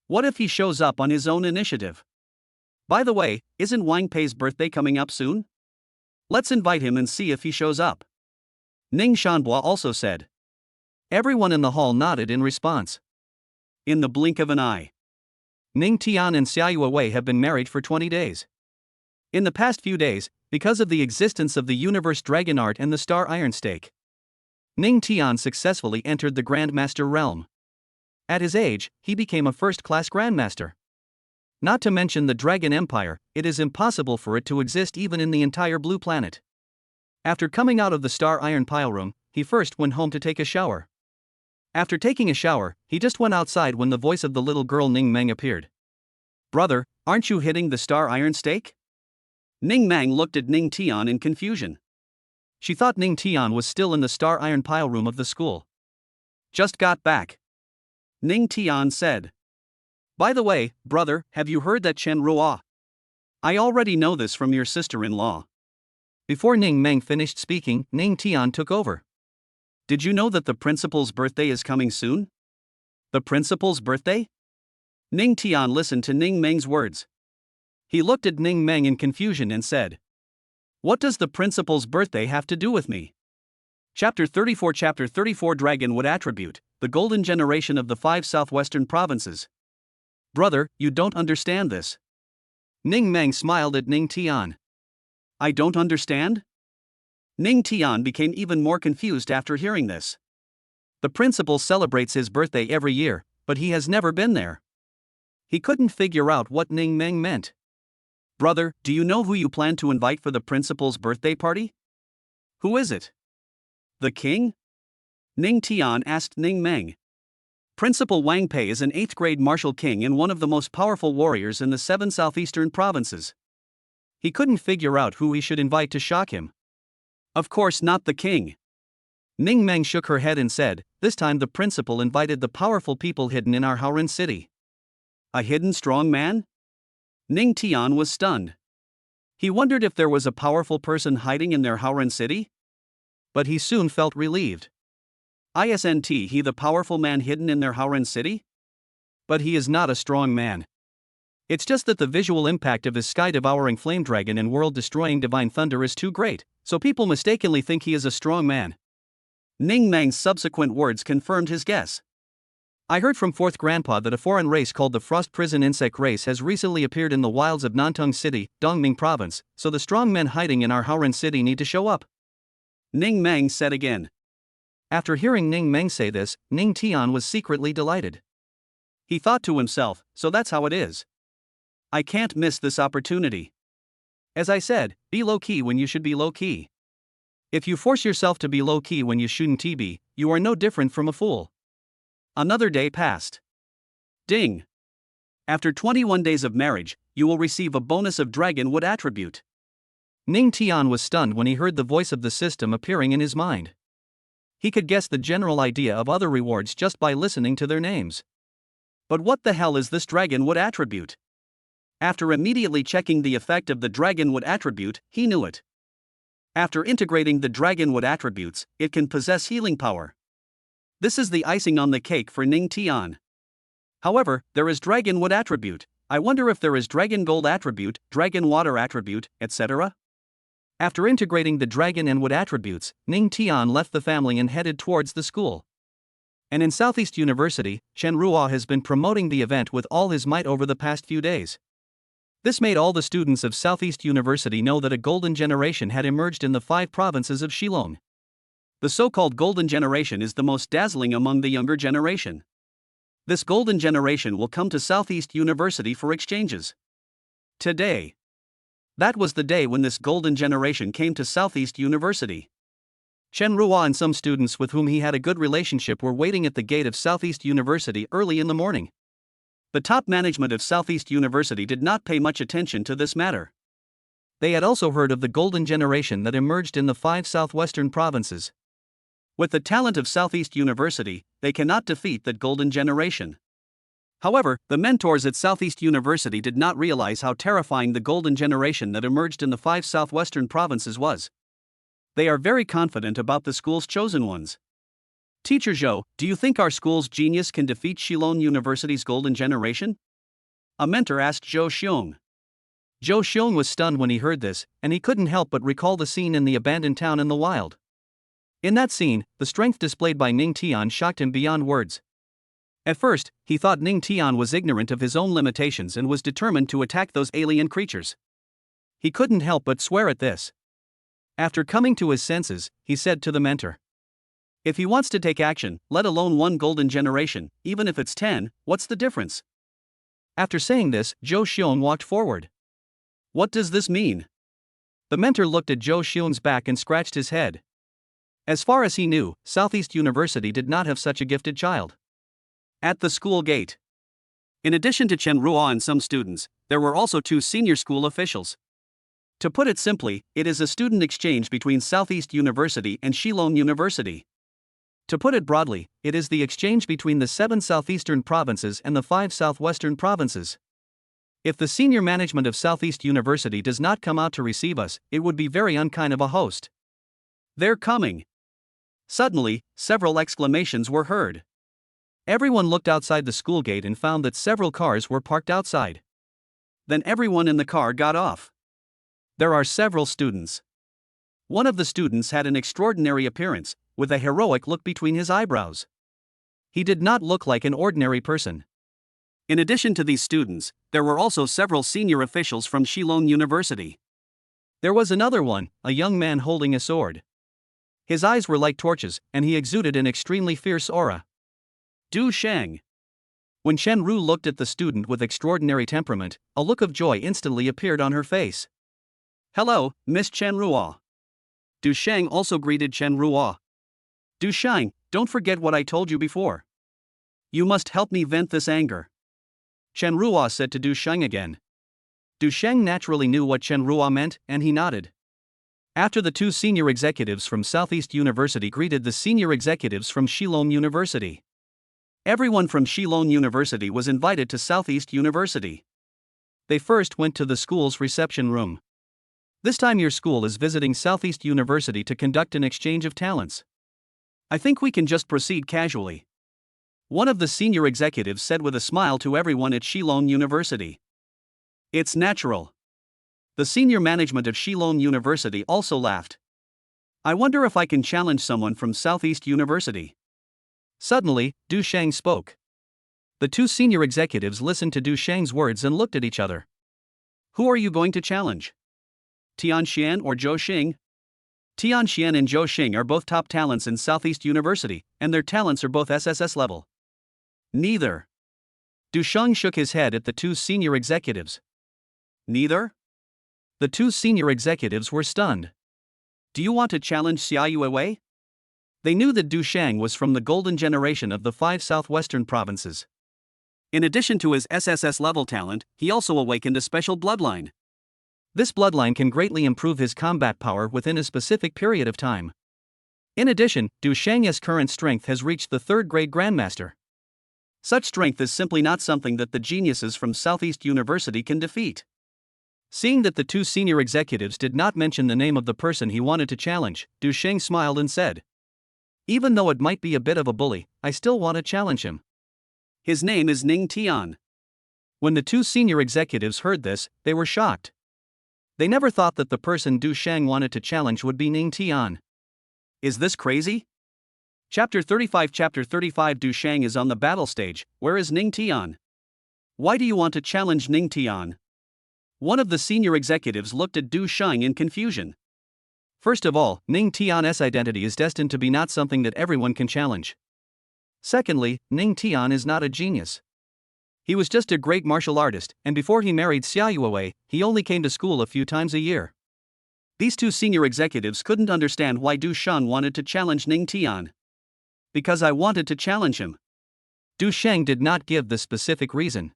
What if he shows up on his own initiative? By the way, isn't Wang Pei's birthday coming up soon? Let's invite him and see if he shows up, Ning Shanbua also said. Everyone in the hall nodded in response. In the blink of an eye, Ning Tian and Xiaoyue Wei have been married for 20 days. In the past few days, because of the existence of the Universe Dragon Art and the Star Iron Stake, Ning Tian successfully entered the Grandmaster realm. At his age, he became a first-class Grandmaster. Not to mention the Dragon Empire, it is impossible for it to exist even in the entire blue planet. After coming out of the Star Iron Pile Room, he first went home to take a shower. After taking a shower, he just went outside when the voice of the little girl Ning Meng appeared. Brother, aren't you hitting the Star Iron Stake? Ning Meng looked at Ning Tian in confusion. She thought Ning Tian was still in the Star Iron Pile Room of the school. Just got back, Ning Tian said. By the way, brother, have you heard that Chen Ruo? I already know this from your sister-in-law. Before Ning Meng finished speaking, Ning Tian took over. Did you know that the principal's birthday is coming soon? The principal's birthday? Ning Tian listened to Ning Meng's words. He looked at Ning Meng in confusion and said, what does the principal's birthday have to do with me? Chapter 34 Dragonwood Attribute, the golden generation of the 5 southwestern provinces. Brother, you don't understand this. Ning Meng smiled at Ning Tian. I don't understand? Ning Tian became even more confused after hearing this. The principal celebrates his birthday every year, but he has never been there. He couldn't figure out what Ning Meng meant. Brother, do you know who you plan to invite for the principal's birthday party? Who is it? The king? Ning Tian asked Ning Meng. Principal Wang Pei is an 8th grade martial king and one of the most powerful warriors in the 7 southeastern provinces. He couldn't figure out who he should invite to shock him. Of course not the king. Ning Meng shook her head and said, this time the principal invited the powerful people hidden in our Haoren City. A hidden strong man? Ning Tian was stunned. He wondered if there was a powerful person hiding in their Haoren City? But he soon felt relieved. Isn't he the powerful man hidden in their Haoren City? But he is not a strong man. It's just that the visual impact of his sky-devouring flame dragon and world-destroying divine thunder is too great, so people mistakenly think he is a strong man. Ning Meng's subsequent words confirmed his guess. I heard from 4th Grandpa that a foreign race called the Frost Prison Insect Race has recently appeared in the wilds of Nantung City, Dongming Province, so the strong men hiding in our Haoren City need to show up, Ning Meng said again. After hearing Ning Meng say this, Ning Tian was secretly delighted. He thought to himself, so that's how it is. I can't miss this opportunity. As I said, be low-key when you should be low-key. If you force yourself to be low-key when you shouldn't be, you are no different from a fool. Another day passed. Ding! After 21 days of marriage, you will receive a bonus of Dragonwood attribute. Ning Tian was stunned when he heard the voice of the system appearing in his mind. He could guess the general idea of other rewards just by listening to their names. But what the hell is this Dragonwood attribute? After immediately checking the effect of the Dragonwood attribute, he knew it. After integrating the Dragonwood attributes, it can possess healing power. This is the icing on the cake for Ning Tian. However, there is Dragonwood attribute. I wonder if there is Dragon Gold attribute, Dragon Water attribute, etc. After integrating the Dragon and Wood attributes, Ning Tian left the family and headed towards the school. And in Southeast University, Chen Ruo has been promoting the event with all his might over the past few days. This made all the students of Southeast University know that a golden generation had emerged in the 5 provinces of Shillong. The so-called golden generation is the most dazzling among the younger generation. This golden generation will come to Southeast University for exchanges. Today. That was the day when this golden generation came to Southeast University. Chen Ruo and some students with whom he had a good relationship were waiting at the gate of Southeast University early in the morning. The top management of Southeast University did not pay much attention to this matter. They had also heard of the golden generation that emerged in the 5 southwestern provinces. With the talent of Southeast University, they cannot defeat that golden generation. However, the mentors at Southeast University did not realize how terrifying the golden generation that emerged in the 5 southwestern provinces was. They are very confident about the school's chosen ones. Teacher Zhou, do you think our school's genius can defeat Shillong University's golden generation? A mentor asked Zhou Xiong. Zhou Xiong was stunned when he heard this, and he couldn't help but recall the scene in the abandoned town in the wild. In that scene, the strength displayed by Ning Tian shocked him beyond words. At first, he thought Ning Tian was ignorant of his own limitations and was determined to attack those alien creatures. He couldn't help but swear at this. After coming to his senses, he said to the mentor, "If he wants to take action, let alone 1 golden generation, even if it's 10, what's the difference?" After saying this, Zhou Xiong walked forward. What does this mean? The mentor looked at Zhou Xiong's back and scratched his head. As far as he knew, Southeast University did not have such a gifted child. At the school gate. In addition to Chen Ruo and some students, there were also 2 senior school officials. To put it simply, it is a student exchange between Southeast University and Shillong University. To put it broadly, it is the exchange between the 7 southeastern provinces and the 5 southwestern provinces. If the senior management of Southeast University does not come out to receive us, it would be very unkind of a host. They're coming. Suddenly, several exclamations were heard. Everyone looked outside the school gate and found that several cars were parked outside. Then everyone in the car got off. There are several students. One of the students had an extraordinary appearance, with a heroic look between his eyebrows. He did not look like an ordinary person. In addition to these students, there were also several senior officials from Shillong University. There was another one, a young man holding a sword. His eyes were like torches, and he exuded an extremely fierce aura. Du Sheng. When Chen Ru looked at the student with extraordinary temperament, a look of joy instantly appeared on her face. "Hello, Miss Chen Ruo." Du Sheng also greeted Chen Ruo. "Du Sheng, don't forget what I told you before. You must help me vent this anger." Chen Ruo said to Du Sheng again. Du Sheng naturally knew what Chen Ruo meant, and he nodded. After the 2 senior executives from Southeast University greeted the senior executives from Shillong University. Everyone from Shillong University was invited to Southeast University. They first went to the school's reception room. This time your school is visiting Southeast University to conduct an exchange of talents. I think we can just proceed casually. One of the senior executives said with a smile to everyone at Shillong University. It's natural. The senior management of Shillong University also laughed. I wonder if I can challenge someone from Southeast University. Suddenly, Du Sheng spoke. The 2 senior executives listened to Du Sheng's words and looked at each other. Who are you going to challenge? Tian Xian or Zhou Xing? Tian Xian and Zhou Xing are both top talents in Southeast University, and their talents are both SSS level. Neither. Du Sheng shook his head at the 2 senior executives. Neither? The 2 senior executives were stunned. Do you want to challenge Xia Yuewei? They knew that Du Shang was from the golden generation of the 5 southwestern provinces. In addition to his SSS-level talent, he also awakened a special bloodline. This bloodline can greatly improve his combat power within a specific period of time. In addition, Du Shang's current strength has reached the 3rd grade Grandmaster. Such strength is simply not something that the geniuses from Southeast University can defeat. Seeing that the 2 senior executives did not mention the name of the person he wanted to challenge, Du Shang smiled and said, "Even though it might be a bit of a bully, I still want to challenge him. His name is Ning Tian." When the 2 senior executives heard this, they were shocked. They never thought that the person Du Shang wanted to challenge would be Ning Tian. Is this crazy? Chapter 35 Du Shang is on the battle stage. Where is Ning Tian? Why do you want to challenge Ning Tian? One of the senior executives looked at Du Shang in confusion. First of all, Ning Tian's identity is destined to be not something that everyone can challenge. Secondly, Ning Tian is not a genius. He was just a great martial artist, and before he married Xia Yuewei, he only came to school a few times a year. These 2 senior executives couldn't understand why Du Shang wanted to challenge Ning Tian. Because I wanted to challenge him. Du Shang did not give the specific reason.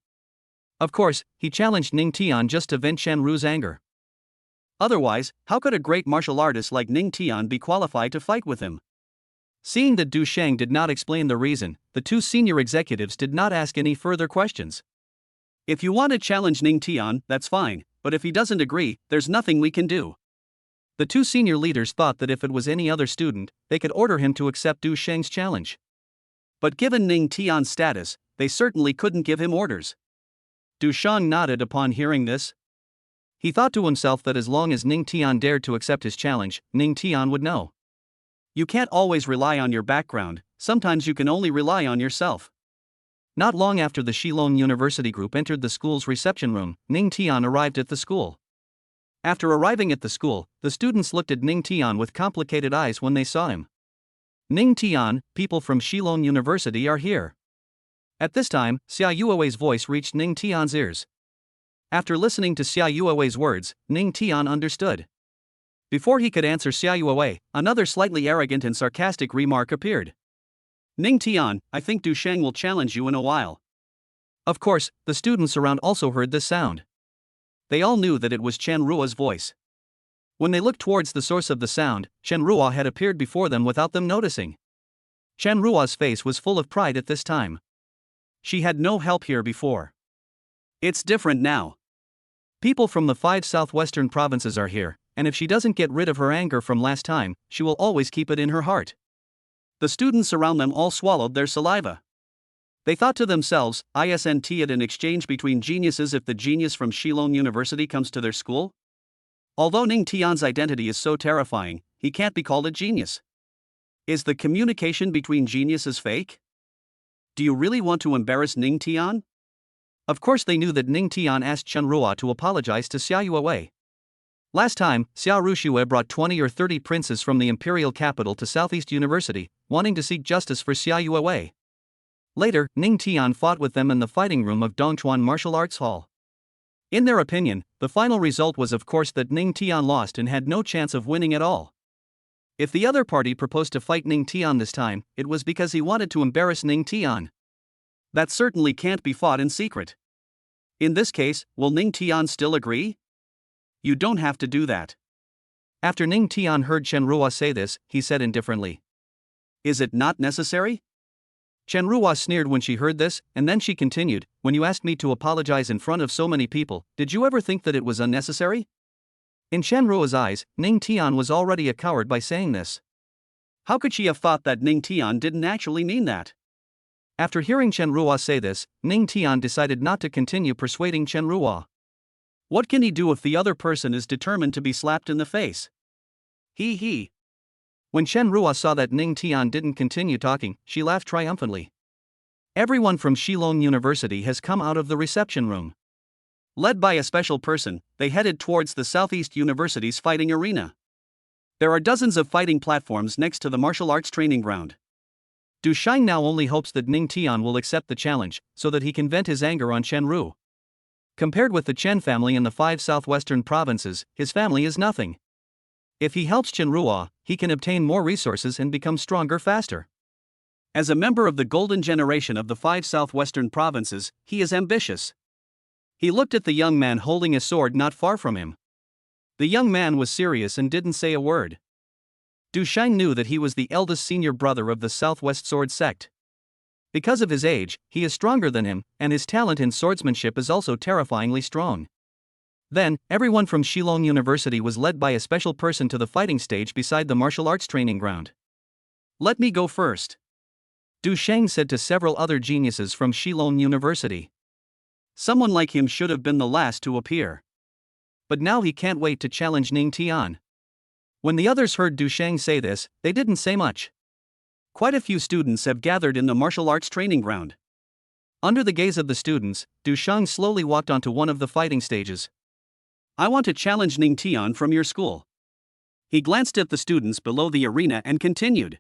Of course, he challenged Ning Tian just to vent Shanru's anger. Otherwise, how could a great martial artist like Ning Tian be qualified to fight with him? Seeing that Du Shang did not explain the reason, the 2 senior executives did not ask any further questions. If you want to challenge Ning Tian, that's fine, but if he doesn't agree, there's nothing we can do. The 2 senior leaders thought that if it was any other student, they could order him to accept Du Shang's challenge. But given Ning Tian's status, they certainly couldn't give him orders. Du Shang nodded upon hearing this. He thought to himself that as long as Ning Tian dared to accept his challenge, Ning Tian would know. You can't always rely on your background, sometimes you can only rely on yourself. Not long after the Shilong University group entered the school's reception room, Ning Tian arrived at the school. After arriving at the school, the students looked at Ning Tian with complicated eyes when they saw him. "Ning Tian, people from Shilong University are here." At this time, Xia Yuewei's voice reached Ning Tian's ears. After listening to Xia Yuewei's words, Ning Tian understood. Before he could answer Xia Yuewei, another slightly arrogant and sarcastic remark appeared. "Ning Tian, I think Du Shang will challenge you in a while." Of course, the students around also heard this sound. They all knew that it was Chen Ruo's voice. When they looked towards the source of the sound, Chen Ruo had appeared before them without them noticing. Chen Ruo's face was full of pride at this time. She had no help here before. It's different now. People from the 5 southwestern provinces are here, and if she doesn't get rid of her anger from last time, she will always keep it in her heart. The students around them all swallowed their saliva. They thought to themselves, isn't it an exchange between geniuses if the genius from Shilong University comes to their school? Although Ning Tian's identity is so terrifying, he can't be called a genius. Is the communication between geniuses fake? Do you really want to embarrass Ning Tian? Of course they knew that Ning Tian asked Chen Ruo to apologize to Xia Yuewei. Last time, Xia Ruxue brought 20 or 30 princes from the imperial capital to Southeast University, wanting to seek justice for Xia Yuewei. Later, Ning Tian fought with them in the fighting room of Dongchuan Martial Arts Hall. In their opinion, the final result was of course that Ning Tian lost and had no chance of winning at all. If the other party proposed to fight Ning Tian this time, it was because he wanted to embarrass Ning Tian. That certainly can't be fought in secret. In this case, will Ning Tian still agree? You don't have to do that. After Ning Tian heard Chen Ruo say this, he said indifferently, "Is it not necessary?" Chen Ruo sneered when she heard this, and then she continued, "When you asked me to apologize in front of so many people, did you ever think that it was unnecessary?" In Chen Ruo's eyes, Ning Tian was already a coward by saying this. How could she have thought that Ning Tian didn't actually mean that? After hearing Chen Ruo say this, Ning Tian decided not to continue persuading Chen Ruo. What can he do if the other person is determined to be slapped in the face? He. When Chen Ruo saw that Ning Tian didn't continue talking, she laughed triumphantly. Everyone from Shilong University has come out of the reception room. Led by a special person, they headed towards the Southeast University's fighting arena. There are dozens of fighting platforms next to the martial arts training ground. Du Shang now only hopes that Ning Tian will accept the challenge, so that he can vent his anger on Chen Ru. Compared with the Chen family in the 5 southwestern provinces, his family is nothing. If he helps Chen, he can obtain more resources and become stronger faster. As a member of the golden generation of the 5 southwestern provinces, he is ambitious. He looked at the young man holding a sword not far from him. The young man was serious and didn't say a word. Du Sheng knew that he was the eldest senior brother of the Southwest Sword sect. Because of his age, he is stronger than him, and his talent in swordsmanship is also terrifyingly strong. Then, everyone from Shillong University was led by a special person to the fighting stage beside the martial arts training ground. "Let me go first," Du Sheng said to several other geniuses from Shillong University. Someone like him should have been the last to appear. But now he can't wait to challenge Ning Tian. When the others heard Du Sheng say this, they didn't say much. Quite a few students have gathered in the martial arts training ground. Under the gaze of the students, Du Sheng slowly walked onto one of the fighting stages. "I want to challenge Ning Tian from your school." He glanced at the students below the arena and continued.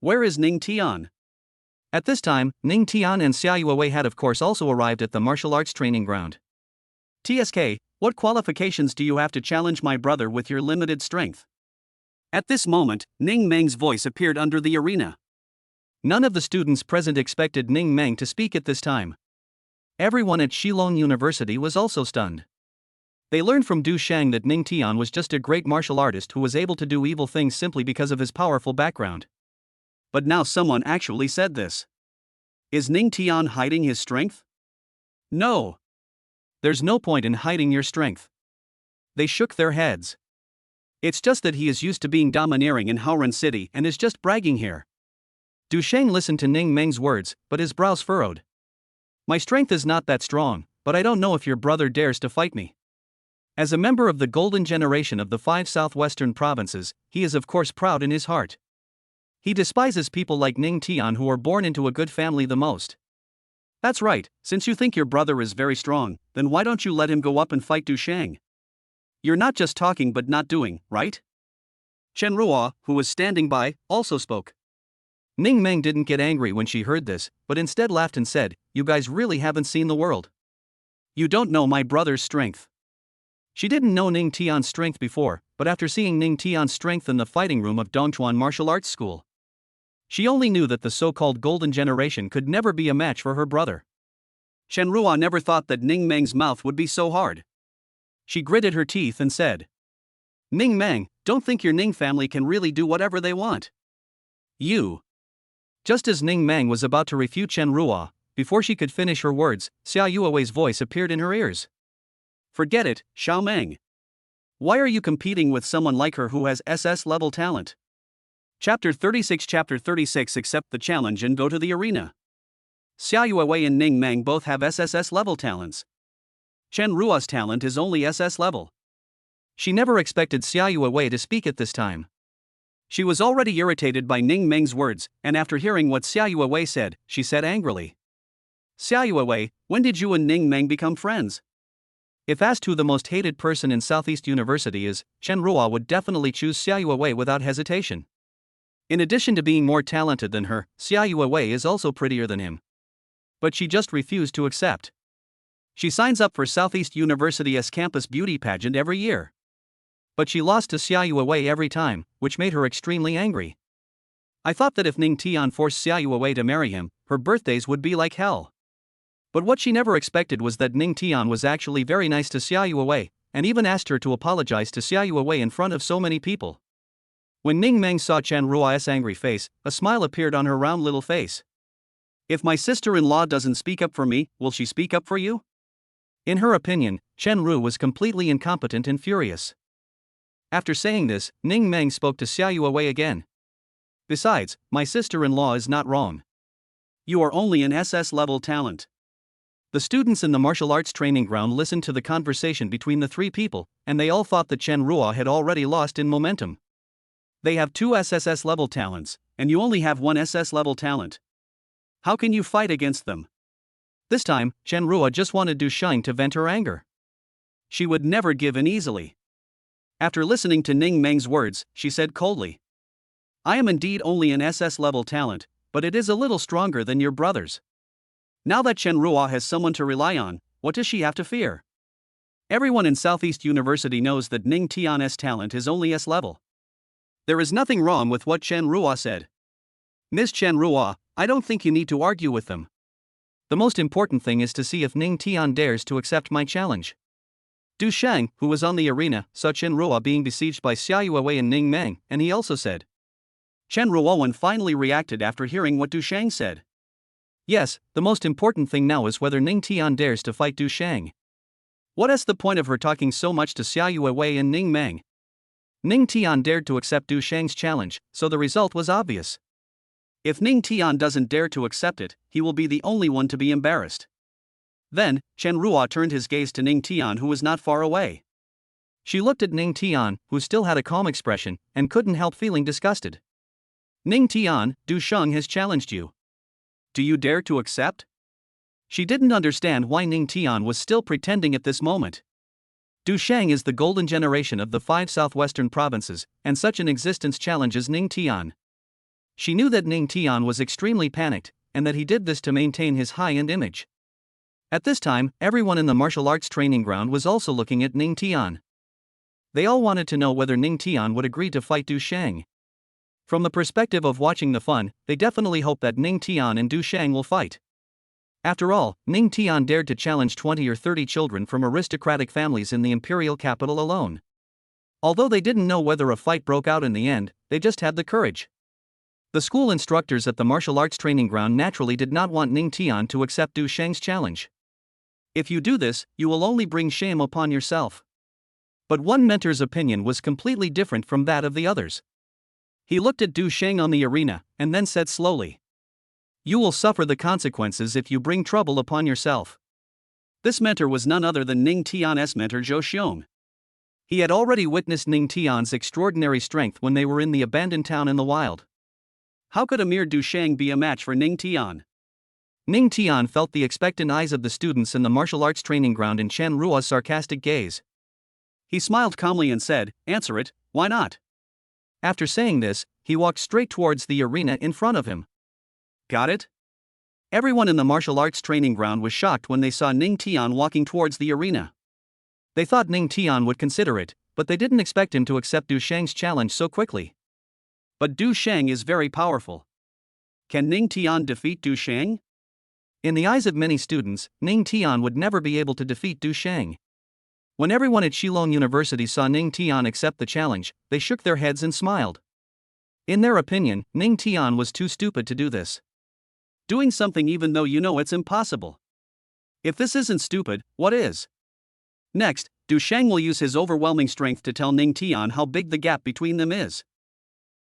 "Where is Ning Tian?" At this time, Ning Tian and Xia Yuewei had of course also arrived at the martial arts training ground. "TSK, what qualifications do you have to challenge my brother with your limited strength?" At this moment, Ning Meng's voice appeared under the arena. None of the students present expected Ning Meng to speak at this time. Everyone at Shillong University was also stunned. They learned from Du Sheng that Ning Tian was just a great martial artist who was able to do evil things simply because of his powerful background. But now someone actually said this. Is Ning Tian hiding his strength? No. There's no point in hiding your strength. They shook their heads. It's just that he is used to being domineering in Haoren City and is just bragging here. Du Sheng listened to Ning Meng's words, but his brows furrowed. My strength is not that strong, but I don't know if your brother dares to fight me. As a member of the golden generation of the 5 southwestern provinces, he is of course proud in his heart. He despises people like Ning Tian who are born into a good family the most. That's right, since you think your brother is very strong, then why don't you let him go up and fight Du Sheng? You're not just talking but not doing, right? Chen Ruo, who was standing by, also spoke. Ning Meng didn't get angry when she heard this, but instead laughed and said, You guys really haven't seen the world. You don't know my brother's strength. She didn't know Ning Tian's strength before, but after seeing Ning Tian's strength in the fighting room of Dongchuan Martial Arts School, she only knew that the so-called golden generation could never be a match for her brother. Chen Ruo never thought that Ning Meng's mouth would be so hard. She gritted her teeth and said, Ning Meng, don't think your Ning family can really do whatever they want. You. Just as Ning Meng was about to refute Chen Ruo, before she could finish her words, Xia Yuewei's voice appeared in her ears. Forget it, Xiao Meng. Why are you competing with someone like her who has SS-level talent? Chapter 36 accept the challenge and go to the arena. Xia Yuewei and Ning Meng both have SSS-level talents. Chen Ruo's talent is only SS-level. She never expected Xia Yuewei to speak at this time. She was already irritated by Ning Meng's words, and after hearing what Xia Yuewei said, she said angrily. Xia Yuewei, when did you and Ning Meng become friends? If asked who the most hated person in Southeast University is, Chen Ruo would definitely choose Xia Yuewei without hesitation. In addition to being more talented than her, Xia Yuewei is also prettier than him. But she just refused to accept. She signs up for Southeast University's campus beauty pageant every year. But she lost to Xia Yuewei every time, which made her extremely angry. I thought that if Ning Tian forced Xia Yuewei to marry him, her birthdays would be like hell. But what she never expected was that Ning Tian was actually very nice to Xia Yuewei, and even asked her to apologize to Xia Yuewei in front of so many people. When Ning Meng saw Chen Ruo's angry face, a smile appeared on her round little face. If my sister-in-law doesn't speak up for me, will she speak up for you? In her opinion, Chen Ru was completely incompetent and furious. After saying this, Ning Meng spoke to Xia Yuewei again. Besides, my sister-in-law is not wrong. You are only an SS-level talent. The students in the martial arts training ground listened to the conversation between the three people, and they all thought that Chen Ruo had already lost in momentum. They have 2 SSS-level talents, and you only have 1 SS-level talent. How can you fight against them? This time, Chen Ruo just wanted Du Sheng to vent her anger. She would never give in easily. After listening to Ning Meng's words, she said coldly, I am indeed only an SS-level talent, but it is a little stronger than your brother's. Now that Chen Ruo has someone to rely on, what does she have to fear? Everyone in Southeast University knows that Ning Tian's talent is only S-level. There is nothing wrong with what Chen Ruo said. Ms. Chen Ruo, I don't think you need to argue with them. The most important thing is to see if Ning Tian dares to accept my challenge. Du Sheng, who was on the arena, saw Chen Ruo being besieged by Xia Yuewei and Ning Meng, and he also said. Chen Ruowen finally reacted after hearing what Du Sheng said. Yes, the most important thing now is whether Ning Tian dares to fight Du Sheng. What is the point of her talking so much to Xia Yuewei and Ning Meng? Ning Tian dared to accept Du Sheng's challenge, so the result was obvious. If Ning Tian doesn't dare to accept it, he will be the only one to be embarrassed. Then, Chen Ruo turned his gaze to Ning Tian, who was not far away. She looked at Ning Tian, who still had a calm expression, and couldn't help feeling disgusted. Ning Tian, Du Sheng has challenged you. Do you dare to accept? She didn't understand why Ning Tian was still pretending at this moment. Du Sheng is the golden generation of the 5 southwestern provinces, and such an existence challenges Ning Tian. She knew that Ning Tian was extremely panicked, and that he did this to maintain his high-end image. At this time, everyone in the martial arts training ground was also looking at Ning Tian. They all wanted to know whether Ning Tian would agree to fight Du Sheng. From the perspective of watching the fun, they definitely hope that Ning Tian and Du Sheng will fight. After all, Ning Tian dared to challenge 20 or 30 children from aristocratic families in the imperial capital alone. Although they didn't know whether a fight broke out in the end, they just had the courage. The school instructors at the martial arts training ground naturally did not want Ning Tian to accept Du Sheng's challenge. If you do this, you will only bring shame upon yourself. But one mentor's opinion was completely different from that of the others. He looked at Du Sheng on the arena, and then said slowly. You will suffer the consequences if you bring trouble upon yourself. This mentor was none other than Ning Tian's mentor Zhou Xiong. He had already witnessed Ning Tian's extraordinary strength when they were in the abandoned town in the wild. How could a mere Du Sheng be a match for Ning Tian? Ning Tian felt the expectant eyes of the students in the martial arts training ground in Chen Ruo's sarcastic gaze. He smiled calmly and said, Answer it, why not? After saying this, he walked straight towards the arena in front of him. Got it? Everyone in the martial arts training ground was shocked when they saw Ning Tian walking towards the arena. They thought Ning Tian would consider it, but they didn't expect him to accept Du Sheng's challenge so quickly. But Du Sheng is very powerful. Can Ning Tian defeat Du Sheng? In the eyes of many students, Ning Tian would never be able to defeat Du Sheng. When everyone at Shillong University saw Ning Tian accept the challenge, they shook their heads and smiled. In their opinion, Ning Tian was too stupid to do this. Doing something even though you know it's impossible. If this isn't stupid, what is? Next, Du Sheng will use his overwhelming strength to tell Ning Tian how big the gap between them is.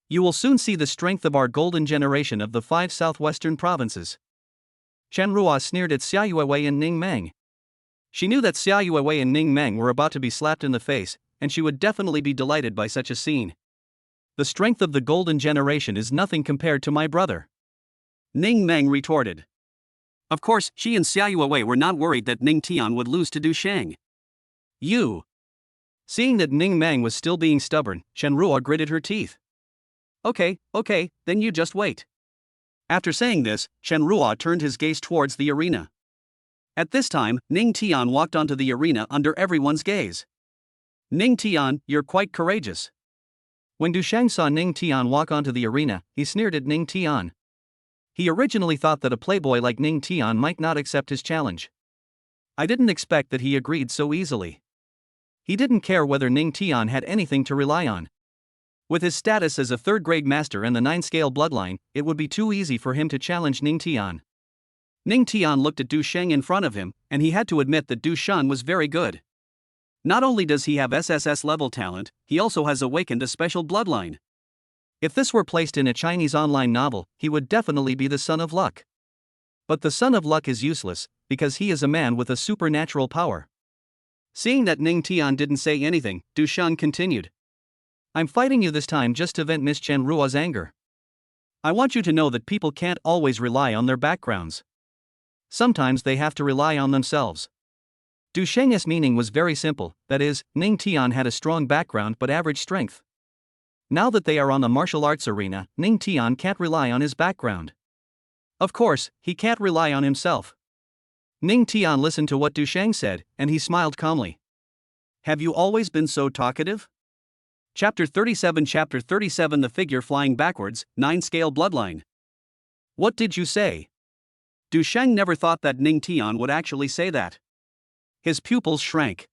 You will soon see the strength of our golden generation of the 5 southwestern provinces. Chen Ruo sneered at Xia Yuewei and Ning Meng. She knew that Xia Yuewei and Ning Meng were about to be slapped in the face, and she would definitely be delighted by such a scene. The strength of the golden generation is nothing compared to my brother. Ning Meng retorted. Of course, she and Xia Yuewei were not worried that Ning Tian would lose to Du Sheng. You. Seeing that Ning Meng was still being stubborn, Chen Ruo gritted her teeth. Okay, then you just wait. After saying this, Chen Ruo turned his gaze towards the arena. At this time, Ning Tian walked onto the arena under everyone's gaze. Ning Tian, you're quite courageous. When Du Sheng saw Ning Tian walk onto the arena, he sneered at Ning Tian. He originally thought that a playboy like Ning Tian might not accept his challenge. I didn't expect that he agreed so easily. He didn't care whether Ning Tian had anything to rely on. With his status as a 3rd-grade master and the 9-scale bloodline, it would be too easy for him to challenge Ning Tian. Ning Tian looked at Du Sheng in front of him, and he had to admit that Du Sheng was very good. Not only does he have SSS-level talent, he also has awakened a special bloodline. If this were placed in a Chinese online novel, he would definitely be the son of luck. But the son of luck is useless, because he is a man with a supernatural power. Seeing that Ning Tian didn't say anything, Du Sheng continued. I'm fighting you this time just to vent Miss Chen Ruo's anger. I want you to know that people can't always rely on their backgrounds. Sometimes they have to rely on themselves. Du Sheng's meaning was very simple, that is, Ning Tian had a strong background but average strength. Now that they are on the martial arts arena, Ning Tian can't rely on his background. Of course, he can't rely on himself. Ning Tian listened to what Du Sheng said, and he smiled calmly. Have you always been so talkative? Chapter 37 The figure flying backwards, 9-scale bloodline. What did you say? Du Sheng never thought that Ning Tian would actually say that. His pupils shrank.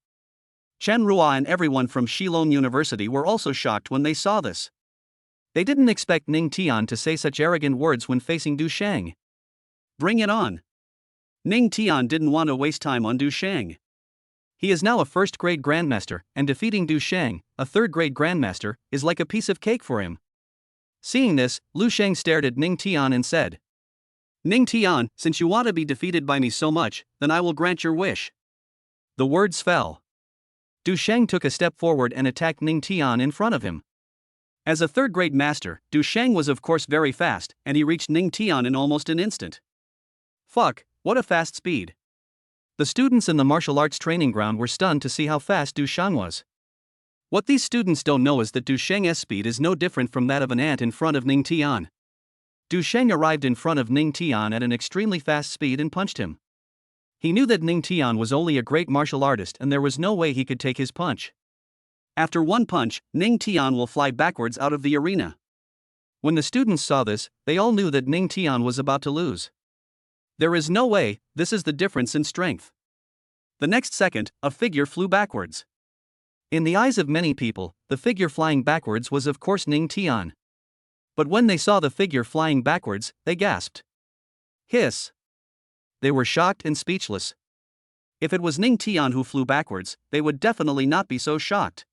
Chen Ruo and everyone from Shilong University were also shocked when they saw this. They didn't expect Ning Tian to say such arrogant words when facing Du Sheng. Bring it on. Ning Tian didn't want to waste time on Du Sheng. He is now a first-grade grandmaster, and defeating Du Sheng, a third-grade grandmaster, is like a piece of cake for him. Seeing this, Lu Sheng stared at Ning Tian and said, Ning Tian, since you want to be defeated by me so much, then I will grant your wish. The words fell. Du Sheng took a step forward and attacked Ning Tian in front of him. As a third-grade master, Du Sheng was of course very fast, and he reached Ning Tian in almost an instant. Fuck, what a fast speed. The students in the martial arts training ground were stunned to see how fast Du Sheng was. What these students don't know is that Du Sheng's speed is no different from that of an ant in front of Ning Tian. Du Sheng arrived in front of Ning Tian at an extremely fast speed and punched him. He knew that Ning Tian was only a great martial artist and there was no way he could take his punch. After one punch, Ning Tian will fly backwards out of the arena. When the students saw this, they all knew that Ning Tian was about to lose. There is no way, this is the difference in strength. The next second, a figure flew backwards. In the eyes of many people, the figure flying backwards was of course Ning Tian. But when they saw the figure flying backwards, they gasped. Hiss. They were shocked and speechless. If it was Ning Tian who flew backwards, they would definitely not be so shocked.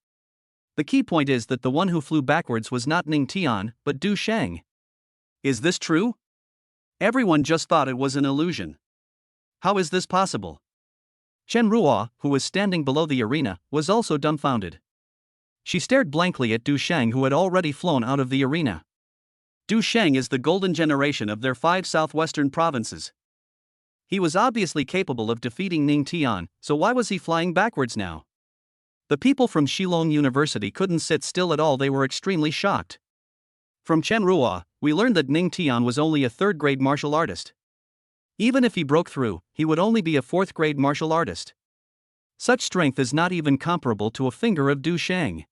The key point is that the one who flew backwards was not Ning Tian, but Du Sheng. Is this true? Everyone just thought it was an illusion. How is this possible? Chen Ruo, who was standing below the arena, was also dumbfounded. She stared blankly at Du Sheng, who had already flown out of the arena. Du Sheng is the golden generation of their 5 southwestern provinces. He was obviously capable of defeating Ning Tian, so why was he flying backwards now? The people from Shilong University couldn't sit still at all, they were extremely shocked. From Chen Ruo, we learned that Ning Tian was only a third-grade martial artist. Even if he broke through, he would only be a fourth-grade martial artist. Such strength is not even comparable to a finger of Du Sheng.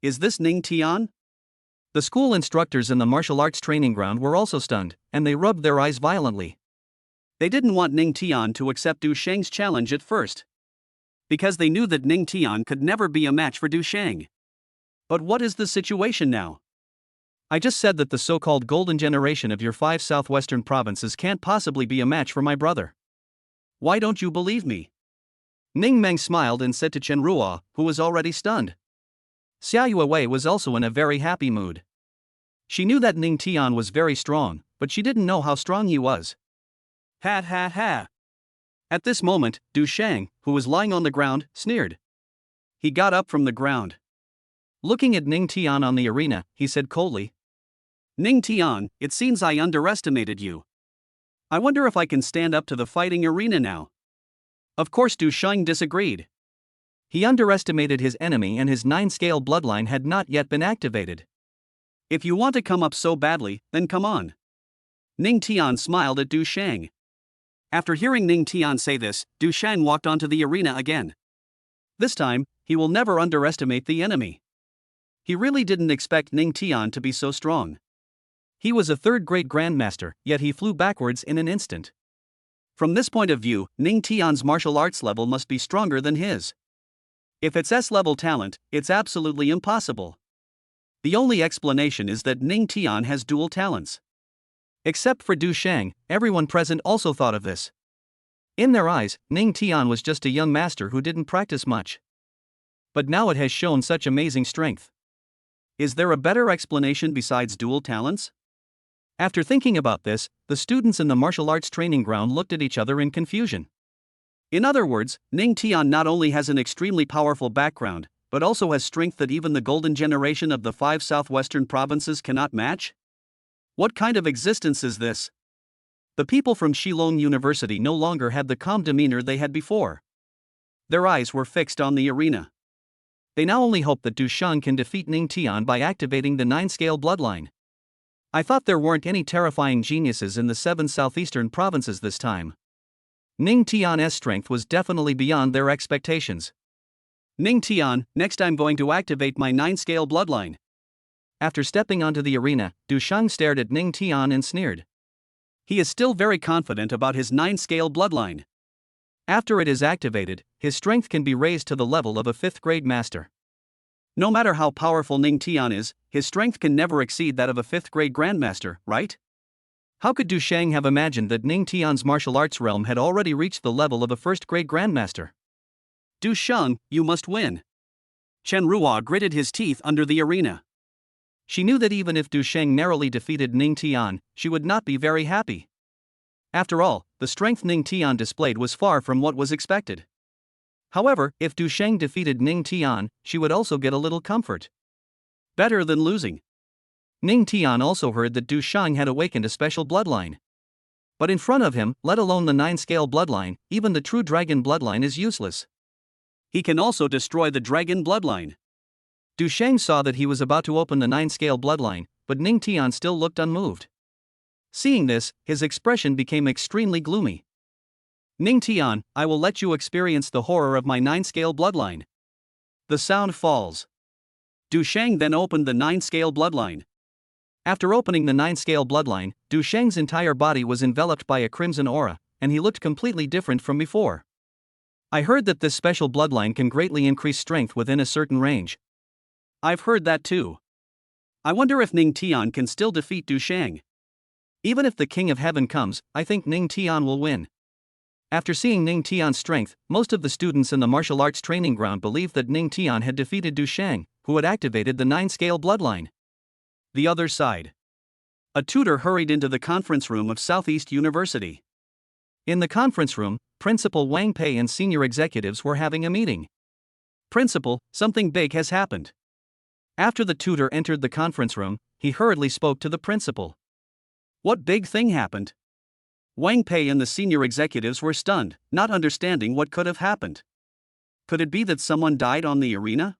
Is this Ning Tian? The school instructors in the martial arts training ground were also stunned, and they rubbed their eyes violently. They didn't want Ning Tian to accept Du Sheng's challenge at first, because they knew that Ning Tian could never be a match for Du Sheng. But what is the situation now? I just said that the so-called golden generation of your 5 southwestern provinces can't possibly be a match for my brother. Why don't you believe me? Ning Meng smiled and said to Chen Ruo, who was already stunned. Xia Yuewei was also in a very happy mood. She knew that Ning Tian was very strong, but she didn't know how strong he was. Ha ha ha. At this moment, Du Sheng, who was lying on the ground, sneered. He got up from the ground. Looking at Ning Tian on the arena, he said coldly, Ning Tian, it seems I underestimated you. I wonder if I can stand up to the fighting arena now. Of course Du Sheng disagreed. He underestimated his enemy and his 9-scale bloodline had not yet been activated. If you want to come up so badly, then come on. Ning Tian smiled at Du Sheng. After hearing Ning Tian say this, Du Sheng walked onto the arena again. This time, he will never underestimate the enemy. He really didn't expect Ning Tian to be so strong. He was a third-grade grandmaster, yet he flew backwards in an instant. From this point of view, Ning Tian's martial arts level must be stronger than his. If it's S-level talent, it's absolutely impossible. The only explanation is that Ning Tian has dual talents. Except for Du Sheng, everyone present also thought of this. In their eyes, Ning Tian was just a young master who didn't practice much. But now it has shown such amazing strength. Is there a better explanation besides dual talents? After thinking about this, the students in the martial arts training ground looked at each other in confusion. In other words, Ning Tian not only has an extremely powerful background, but also has strength that even the golden generation of the 5 southwestern provinces cannot match? What kind of existence is this? The people from Shilong University no longer had the calm demeanor they had before. Their eyes were fixed on the arena. They now only hope that Du Sheng can defeat Ning Tian by activating the 9-scale bloodline. I thought there weren't any terrifying geniuses in the 7 southeastern provinces this time. Ning Tian's strength was definitely beyond their expectations. Ning Tian, next I'm going to activate my 9-scale bloodline. After stepping onto the arena, Du Sheng stared at Ning Tian and sneered. He is still very confident about his 9-scale bloodline. After it is activated, his strength can be raised to the level of a 5th grade master. No matter how powerful Ning Tian is, his strength can never exceed that of a 5th grade grandmaster, right? How could Du Sheng have imagined that Ning Tian's martial arts realm had already reached the level of a 1st grade grandmaster? Du Sheng, you must win. Chen Ruo gritted his teeth under the arena. She knew that even if Du Sheng narrowly defeated Ning Tian, she would not be very happy. After all, the strength Ning Tian displayed was far from what was expected. However, if Du Sheng defeated Ning Tian, she would also get a little comfort. Better than losing. Ning Tian also heard that Du Sheng had awakened a special bloodline. But in front of him, let alone the 9-scale bloodline, even the true dragon bloodline is useless. He can also destroy the dragon bloodline. Du Sheng saw that he was about to open the 9-scale bloodline, but Ning Tian still looked unmoved. Seeing this, his expression became extremely gloomy. Ning Tian, I will let you experience the horror of my 9-scale bloodline. The sound falls. Du Sheng then opened the 9-scale bloodline. After opening the 9-scale bloodline, Du Sheng's entire body was enveloped by a crimson aura, and he looked completely different from before. I heard that this special bloodline can greatly increase strength within a certain range. I've heard that too. I wonder if Ning Tian can still defeat Du Sheng. Even if the King of Heaven comes, I think Ning Tian will win. After seeing Ning Tian's strength, most of the students in the martial arts training ground believed that Ning Tian had defeated Du Sheng, who had activated the 9-scale bloodline. The other side. A tutor hurried into the conference room of Southeast University. In the conference room, Principal Wang Pei and senior executives were having a meeting. Principal, something big has happened. After the tutor entered the conference room, he hurriedly spoke to the principal. What big thing happened? Wang Pei and the senior executives were stunned, not understanding what could have happened. Could it be that someone died on the arena?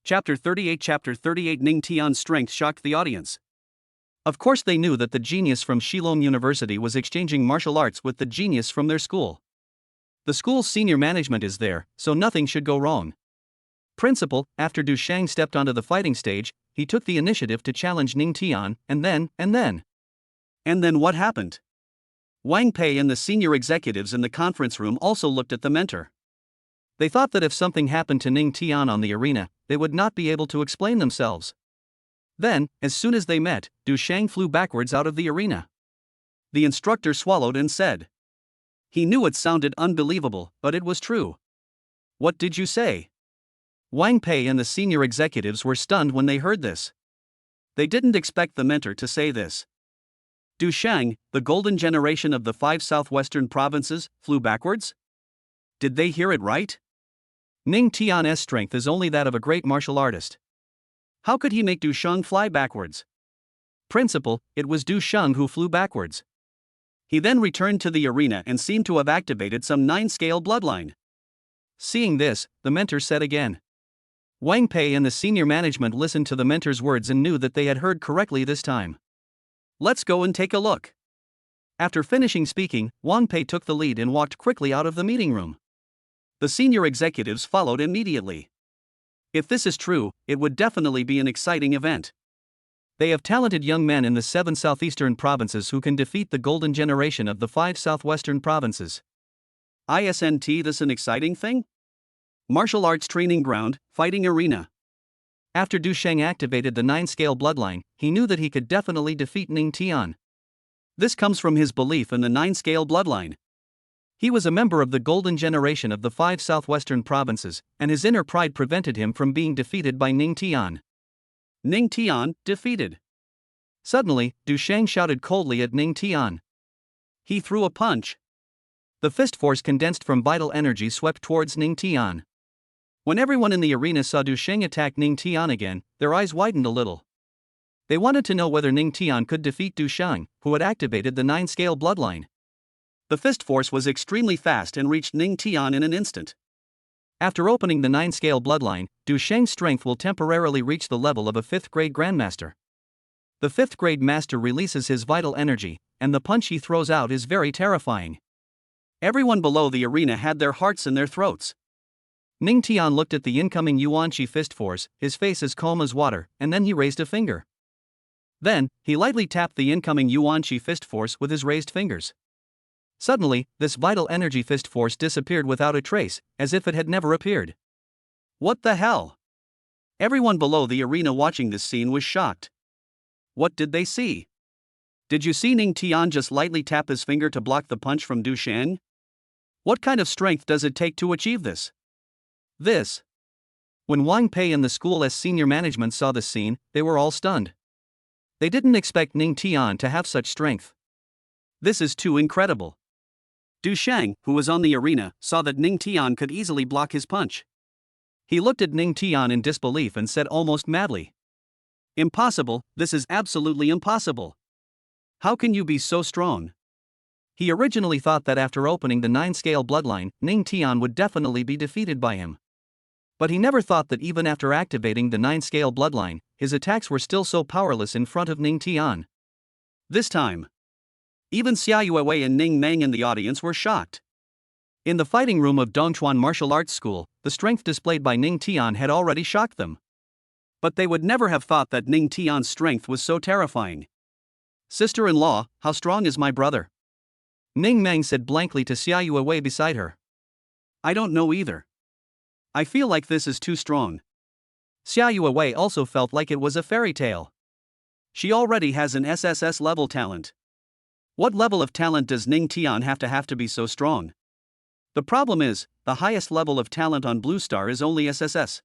Chapter 38 Ning Tian's strength shocked the audience. Of course they knew that the genius from Shilong University was exchanging martial arts with the genius from their school. The school's senior management is there, so nothing should go wrong. Principal, after Du Sheng stepped onto the fighting stage, he took the initiative to challenge Ning Tian, and then what happened? Wang Pei and the senior executives in the conference room also looked at the mentor. They thought that if something happened to Ning Tian on the arena, they would not be able to explain themselves. Then, as soon as they met, Du Sheng flew backwards out of the arena. The instructor swallowed and said. He knew it sounded unbelievable, but it was true. What did you say? Wang Pei and the senior executives were stunned when they heard this. They didn't expect the mentor to say this. Du Sheng, the golden generation of the 5 southwestern provinces, flew backwards? Did they hear it right? Ning Tian's strength is only that of a great martial artist. How could he make Du Sheng fly backwards? Principal, it was Du Sheng who flew backwards. He then returned to the arena and seemed to have activated some 9-scale bloodline. Seeing this, the mentor said again. Wang Pei and the senior management listened to the mentor's words and knew that they had heard correctly this time. Let's go and take a look. After finishing speaking, Wang Pei took the lead and walked quickly out of the meeting room. The senior executives followed immediately. If this is true, it would definitely be an exciting event. They have talented young men in the 7 southeastern provinces who can defeat the golden generation of the 5 southwestern provinces. Isn't this an exciting thing? Martial arts training ground, fighting arena. After Du Sheng activated the 9-scale bloodline, he knew that he could definitely defeat Ning Tian. This comes from his belief in the 9-scale bloodline. He was a member of the golden generation of the 5 southwestern provinces, and his inner pride prevented him from being defeated by Ning Tian. Ning Tian, defeated. Suddenly, Du Sheng shouted coldly at Ning Tian. He threw a punch. The fist force condensed from vital energy swept towards Ning Tian. When everyone in the arena saw Du Sheng attack Ning Tian again, their eyes widened a little. They wanted to know whether Ning Tian could defeat Du Sheng, who had activated the 9-scale bloodline. The fist force was extremely fast and reached Ning Tian in an instant. After opening the 9-scale bloodline, Du Sheng's strength will temporarily reach the level of a 5th grade grandmaster. The 5th grade master releases his vital energy, and the punch he throws out is very terrifying. Everyone below the arena had their hearts in their throats. Ning Tian looked at the incoming Yuan-Chi fist force, his face as calm as water, and then he raised a finger. Then, he lightly tapped the incoming Yuan-Chi fist force with his raised fingers. Suddenly, this vital energy fist force disappeared without a trace, as if it had never appeared. What the hell? Everyone below the arena watching this scene was shocked. What did they see? Did you see Ning Tian just lightly tap his finger to block the punch from Du Sheng? What kind of strength does it take to achieve this? When Wang Pei and the school's senior management saw this scene, they were all stunned. They didn't expect Ning Tian to have such strength. This is too incredible. Du Sheng, who was on the arena, saw that Ning Tian could easily block his punch. He looked at Ning Tian in disbelief and said almost madly, "Impossible, this is absolutely impossible. How can you be so strong?" He originally thought that after opening the 9-scale bloodline, Ning Tian would definitely be defeated by him. But he never thought that even after activating the 9-scale bloodline, his attacks were still so powerless in front of Ning Tian. This time, even Xia Yuewei and Ning Meng in the audience were shocked. In the fighting room of Dongchuan Martial Arts School, the strength displayed by Ning Tian had already shocked them. But they would never have thought that Ning Tian's strength was so terrifying. "Sister-in-law, how strong is my brother?" Ning Meng said blankly to Xia Yuewei beside her. "I don't know either. I feel like this is too strong." Xia Yuewei also felt like it was a fairy tale. She already has an SSS-level talent. What level of talent does Ning Tian have to be so strong? The problem is, the highest level of talent on Blue Star is only SSS.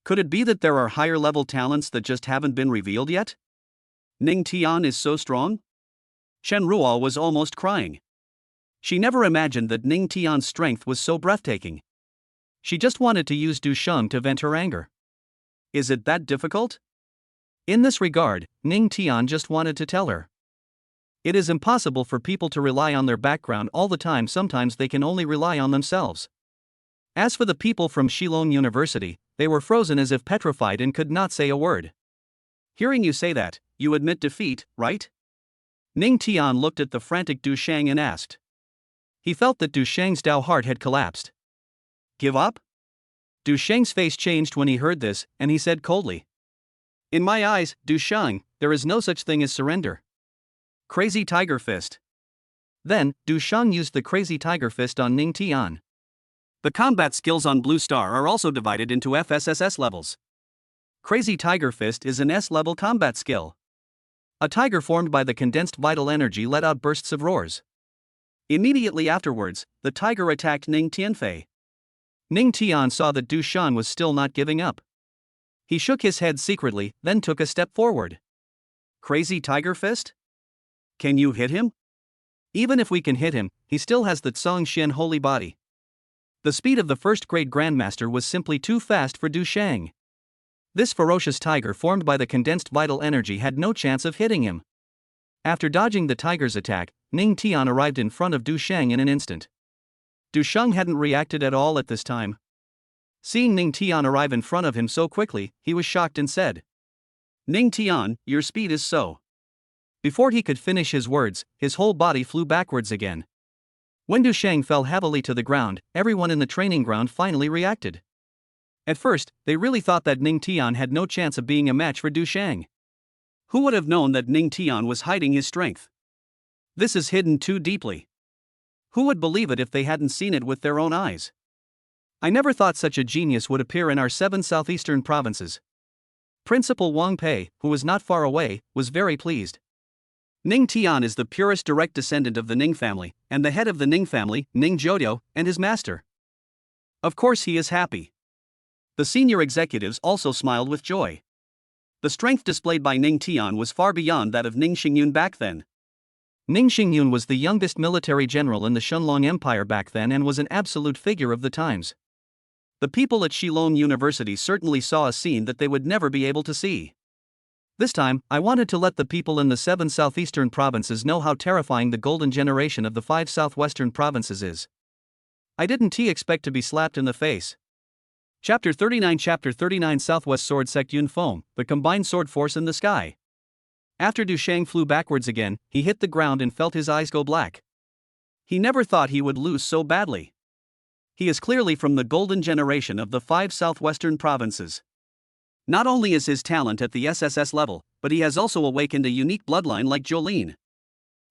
Could it be that there are higher level talents that just haven't been revealed yet? Ning Tian is so strong? Chen Ruo was almost crying. She never imagined that Ning Tian's strength was so breathtaking. She just wanted to use Du Sheng to vent her anger. Is it that difficult? In this regard, Ning Tian just wanted to tell her. It is impossible for people to rely on their background all the time, sometimes they can only rely on themselves. As for the people from Shillong University, they were frozen as if petrified and could not say a word. Hearing you say that, you admit defeat, right? Ning Tian looked at the frantic Du Sheng and asked. He felt that Du Sheng's Dao heart had collapsed. Give up? Du Sheng's face changed when he heard this, and he said coldly. In my eyes, Du Sheng, there is no such thing as surrender. Crazy Tiger Fist. Then, Du Sheng used the Crazy Tiger Fist on Ning Tian. The combat skills on Blue Star are also divided into FSSS levels. Crazy Tiger Fist is an S-level combat skill. A tiger formed by the condensed vital energy let out bursts of roars. Immediately afterwards, the tiger attacked Ning Tianfei. Ning Tian saw that Du Sheng was still not giving up. He shook his head secretly, then took a step forward. Crazy Tiger Fist? Can you hit him? Even if we can hit him, he still has the Tsong Xian holy body. The speed of the first-grade Grandmaster was simply too fast for Du Sheng. This ferocious tiger formed by the condensed vital energy had no chance of hitting him. After dodging the tiger's attack, Ning Tian arrived in front of Du Sheng in an instant. Du Sheng hadn't reacted at all at this time. Seeing Ning Tian arrive in front of him so quickly, he was shocked and said, Ning Tian, your speed is so. Before he could finish his words, his whole body flew backwards again. When Du Sheng fell heavily to the ground, everyone in the training ground finally reacted. At first, they really thought that Ning Tian had no chance of being a match for Du Sheng. Who would have known that Ning Tian was hiding his strength? This is hidden too deeply. Who would believe it if they hadn't seen it with their own eyes? I never thought such a genius would appear in our 7 southeastern provinces. Principal Wang Pei, who was not far away, was very pleased. Ning Tian is the purest direct descendant of the Ning family, and the head of the Ning family, Ning Jodio, and his master. Of course he is happy. The senior executives also smiled with joy. The strength displayed by Ning Tian was far beyond that of Ning Xingyun back then. Ning Xingyun was the youngest military general in the Shunlong Empire back then and was an absolute figure of the times. The people at Shillong University certainly saw a scene that they would never be able to see. This time, I wanted to let the people in the 7 southeastern provinces know how terrifying the golden generation of the 5 southwestern provinces is. I didn't expect to be slapped in the face. Chapter 39 Southwest Sword Sect Yun Feng, the combined sword force in the sky. After Du Sheng flew backwards again, he hit the ground and felt his eyes go black. He never thought he would lose so badly. He is clearly from the golden generation of the 5 southwestern provinces. Not only is his talent at the SSS level, but he has also awakened a unique bloodline like Jolene.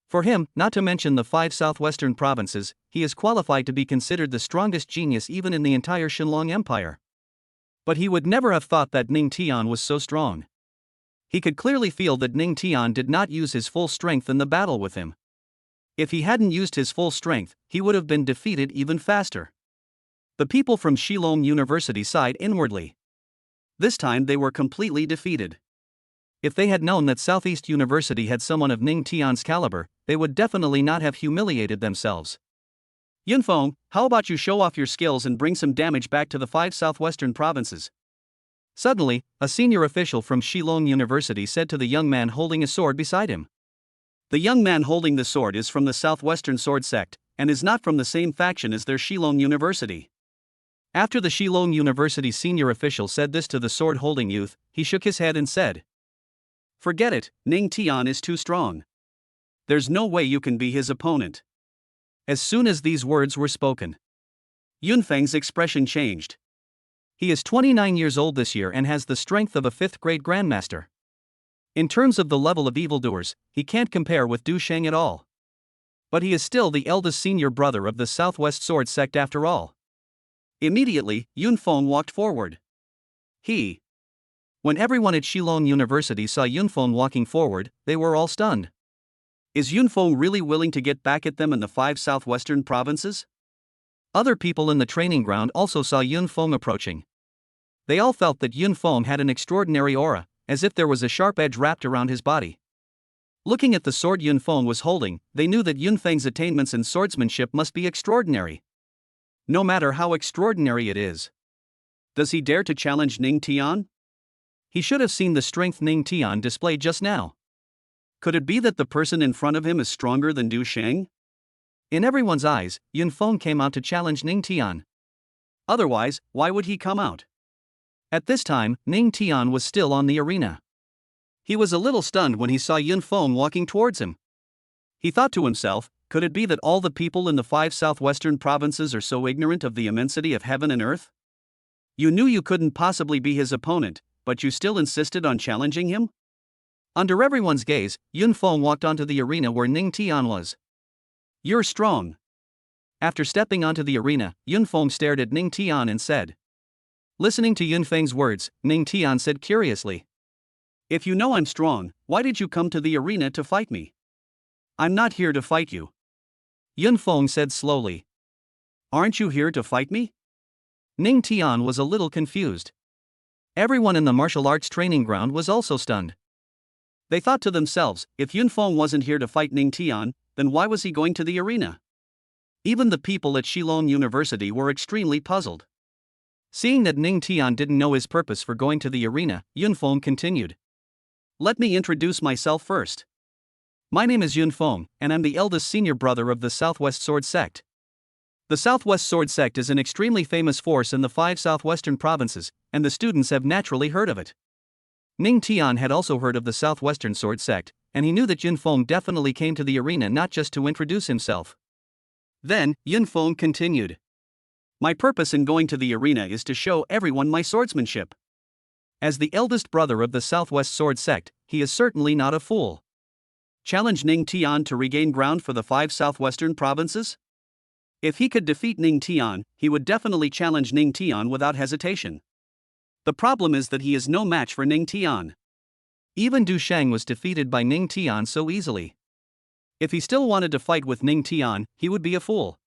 For him, not to mention the 5 southwestern provinces, he is qualified to be considered the strongest genius even in the entire Shenlong Empire. But he would never have thought that Ning Tian was so strong. He could clearly feel that Ning Tian did not use his full strength in the battle with him. If he hadn't used his full strength, he would have been defeated even faster. The people from Shillong University sighed inwardly. This time they were completely defeated. If they had known that Southeast University had someone of Ning Tian's caliber, they would definitely not have humiliated themselves. Yunfeng, how about you show off your skills and bring some damage back to the 5 southwestern provinces? Suddenly, a senior official from Shillong University said to the young man holding a sword beside him. The young man holding the sword is from the Southwestern Sword Sect, and is not from the same faction as their Shillong University. After the Shillong University senior official said this to the sword-holding youth, he shook his head and said, "Forget it, Ning Tian is too strong. There's no way you can be his opponent." As soon as these words were spoken, Yunfeng's expression changed. He is 29 years old this year and has the strength of a 5th-grade grandmaster. In terms of the level of evildoers, he can't compare with Du Sheng at all. But he is still the eldest senior brother of the Southwest Sword Sect after all. Immediately, Yunfeng walked forward. When everyone at Shillong University saw Yunfeng walking forward, they were all stunned. Is Yunfeng really willing to get back at them in the 5 southwestern provinces? Other people in the training ground also saw Yunfeng approaching. They all felt that Yunfeng had an extraordinary aura, as if there was a sharp edge wrapped around his body. Looking at the sword Yunfeng was holding, they knew that Yunfeng's attainments in swordsmanship must be extraordinary. No matter how extraordinary it is. Does he dare to challenge Ning Tian? He should have seen the strength Ning Tian displayed just now. Could it be that the person in front of him is stronger than Du Sheng? In everyone's eyes, Yunfeng came out to challenge Ning Tian. Otherwise, why would he come out? At this time, Ning Tian was still on the arena. He was a little stunned when he saw Yunfeng walking towards him. He thought to himself, could it be that all the people in the 5 southwestern provinces are so ignorant of the immensity of heaven and earth? You knew you couldn't possibly be his opponent, but you still insisted on challenging him? Under everyone's gaze, Yunfeng walked onto the arena where Ning Tian was. You're strong. After stepping onto the arena, Yunfeng stared at Ning Tian and said. Listening to Yunfeng's words, Ning Tian said curiously. If you know I'm strong, why did you come to the arena to fight me? I'm not here to fight you. Yunfeng said slowly. Aren't you here to fight me? Ning Tian was a little confused. Everyone in the martial arts training ground was also stunned. They thought to themselves, if Yunfeng wasn't here to fight Ning Tian, then why was he going to the arena? Even the people at Shillong University were extremely puzzled. Seeing that Ning Tian didn't know his purpose for going to the arena, Yunfeng continued. Let me introduce myself first. My name is Yunfeng, and I'm the eldest senior brother of the Southwest Sword Sect. The Southwest Sword Sect is an extremely famous force in the 5 southwestern provinces, and the students have naturally heard of it. Ning Tian had also heard of the Southwestern Sword Sect, and he knew that Yunfeng definitely came to the arena not just to introduce himself. Then, Yunfeng continued. My purpose in going to the arena is to show everyone my swordsmanship. As the eldest brother of the Southwest Sword Sect, he is certainly not a fool. Challenge Ning Tian to regain ground for the 5 southwestern provinces? If he could defeat Ning Tian, he would definitely challenge Ning Tian without hesitation. The problem is that he is no match for Ning Tian. Even Du Sheng was defeated by Ning Tian so easily. If he still wanted to fight with Ning Tian, he would be a fool.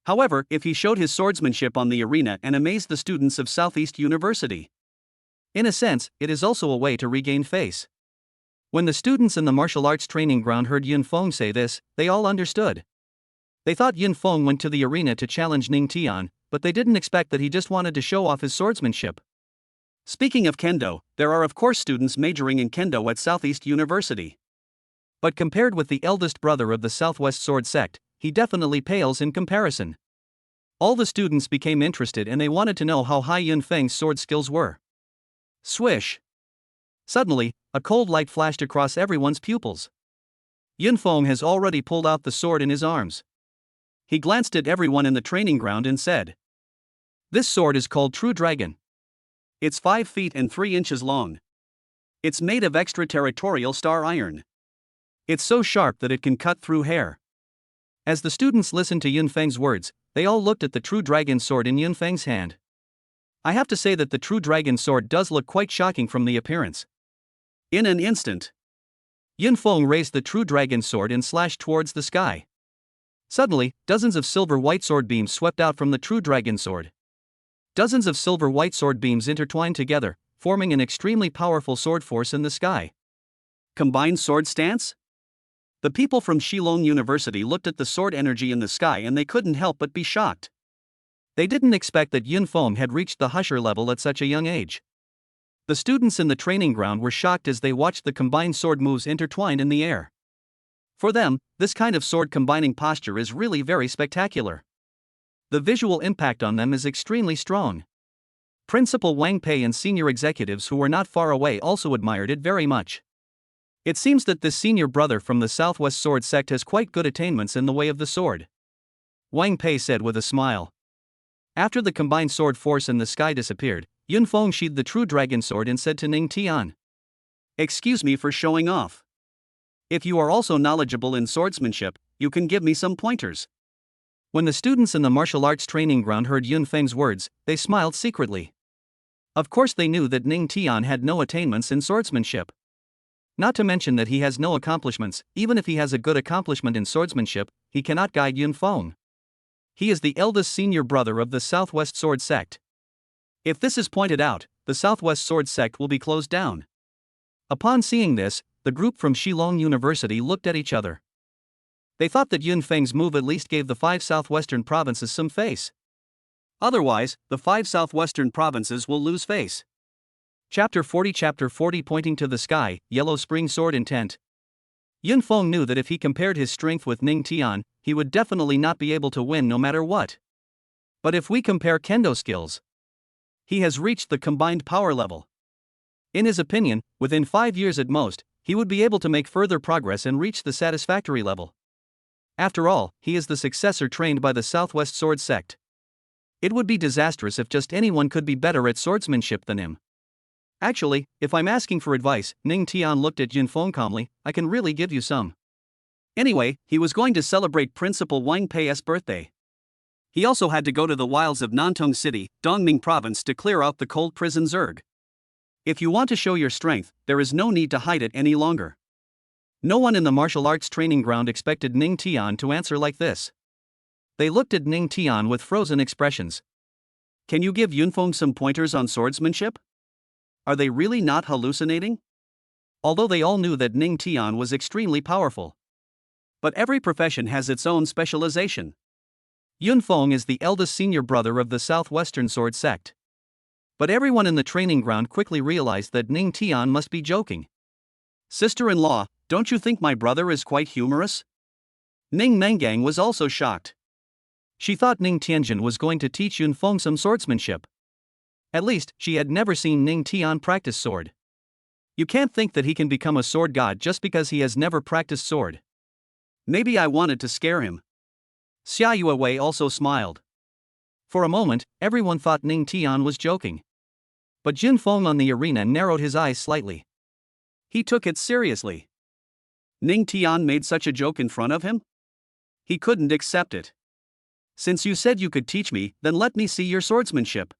However, if he showed his swordsmanship on the arena and amazed the students of Southeast University. In a sense, it is also a way to regain face. When the students in the martial arts training ground heard Yunfeng say this, they all understood. They thought Yunfeng went to the arena to challenge Ning Tian, but they didn't expect that he just wanted to show off his swordsmanship. Speaking of Kendo, there are of course students majoring in Kendo at Southeast University. But compared with the eldest brother of the Southwest Sword Sect, he definitely pales in comparison. All the students became interested and they wanted to know how high Yunfeng's sword skills were. Swish! Suddenly, a cold light flashed across everyone's pupils. Yunfeng has already pulled out the sword in his arms. He glanced at everyone in the training ground and said, "This sword is called True Dragon. It's 5 feet and 3 inches long. It's made of extraterritorial star iron. It's so sharp that it can cut through hair." As the students listened to Yunfeng's words, they all looked at the True Dragon sword in Yunfeng's hand. I have to say that the True Dragon sword does look quite shocking from the appearance. In an instant, Yunfeng raised the True Dragon sword and slashed towards the sky. Suddenly, dozens of silver white sword beams swept out from the True Dragon sword. Dozens of silver white sword beams intertwined together, forming an extremely powerful sword force in the sky. Combined sword stance? The people from Shillong University looked at the sword energy in the sky and they couldn't help but be shocked. They didn't expect that Yunfeng had reached the Husher level at such a young age. The students in the training ground were shocked as they watched the combined sword moves intertwined in the air. For them, this kind of sword combining posture is really very spectacular. The visual impact on them is extremely strong. Principal Wang Pei and senior executives who were not far away also admired it very much. It seems that this senior brother from the Southwest Sword sect has quite good attainments in the way of the sword, Wang Pei said with a smile. After the combined sword force in the sky disappeared, Yunfeng sheathed the True Dragon sword and said to Ning Tian, "Excuse me for showing off. If you are also knowledgeable in swordsmanship, you can give me some pointers." When the students in the martial arts training ground heard Yunfeng's words, they smiled secretly. Of course they knew that Ning Tian had no attainments in swordsmanship. Not to mention that he has no accomplishments. Even if he has a good accomplishment in swordsmanship, he cannot guide Yunfeng. He is the eldest senior brother of the Southwest Sword sect. If this is pointed out, the Southwest Sword sect will be closed down. Upon seeing this, the group from Shillong University looked at each other. They thought that Yunfeng's move at least gave the 5 southwestern provinces some face. Otherwise, the 5 southwestern provinces will lose face. Chapter 40 Pointing to the sky, Yellow Spring Sword Intent. Yunfeng knew that if he compared his strength with Ning Tian, he would definitely not be able to win no matter what. But if we compare kendo skills, he has reached the combined power level. In his opinion, within 5 years at most, he would be able to make further progress and reach the satisfactory level. After all, he is the successor trained by the Southwest Sword sect. It would be disastrous if just anyone could be better at swordsmanship than him. Actually, if I'm asking for advice, Ning Tian looked at Yunfeng calmly, I can really give you some. Anyway, he was going to celebrate Principal Wang Pei's birthday. He also had to go to the wilds of Nantong City, Dongming Province to clear out the cold prison Zerg. If you want to show your strength, there is no need to hide it any longer. No one in the martial arts training ground expected Ning Tian to answer like this. They looked at Ning Tian with frozen expressions. Can you give Yunfeng some pointers on swordsmanship? Are they really not hallucinating? Although they all knew that Ning Tian was extremely powerful. But every profession has its own specialization. Yunfeng is the eldest senior brother of the Southwestern Sword sect. But everyone in the training ground quickly realized that Ning Tian must be joking. Sister-in-law, don't you think my brother is quite humorous? Ning Mengang was also shocked. She thought Ning Tianjin was going to teach Yunfeng some swordsmanship. At least, she had never seen Ning Tian practice sword. You can't think that he can become a sword god just because he has never practiced sword. Maybe I wanted to scare him. Xia Yuewei also smiled. For a moment, everyone thought Ning Tian was joking. But Yunfeng on the arena narrowed his eyes slightly. He took it seriously. Ning Tian made such a joke in front of him? He couldn't accept it. Since you said you could teach me, then let me see your swordsmanship.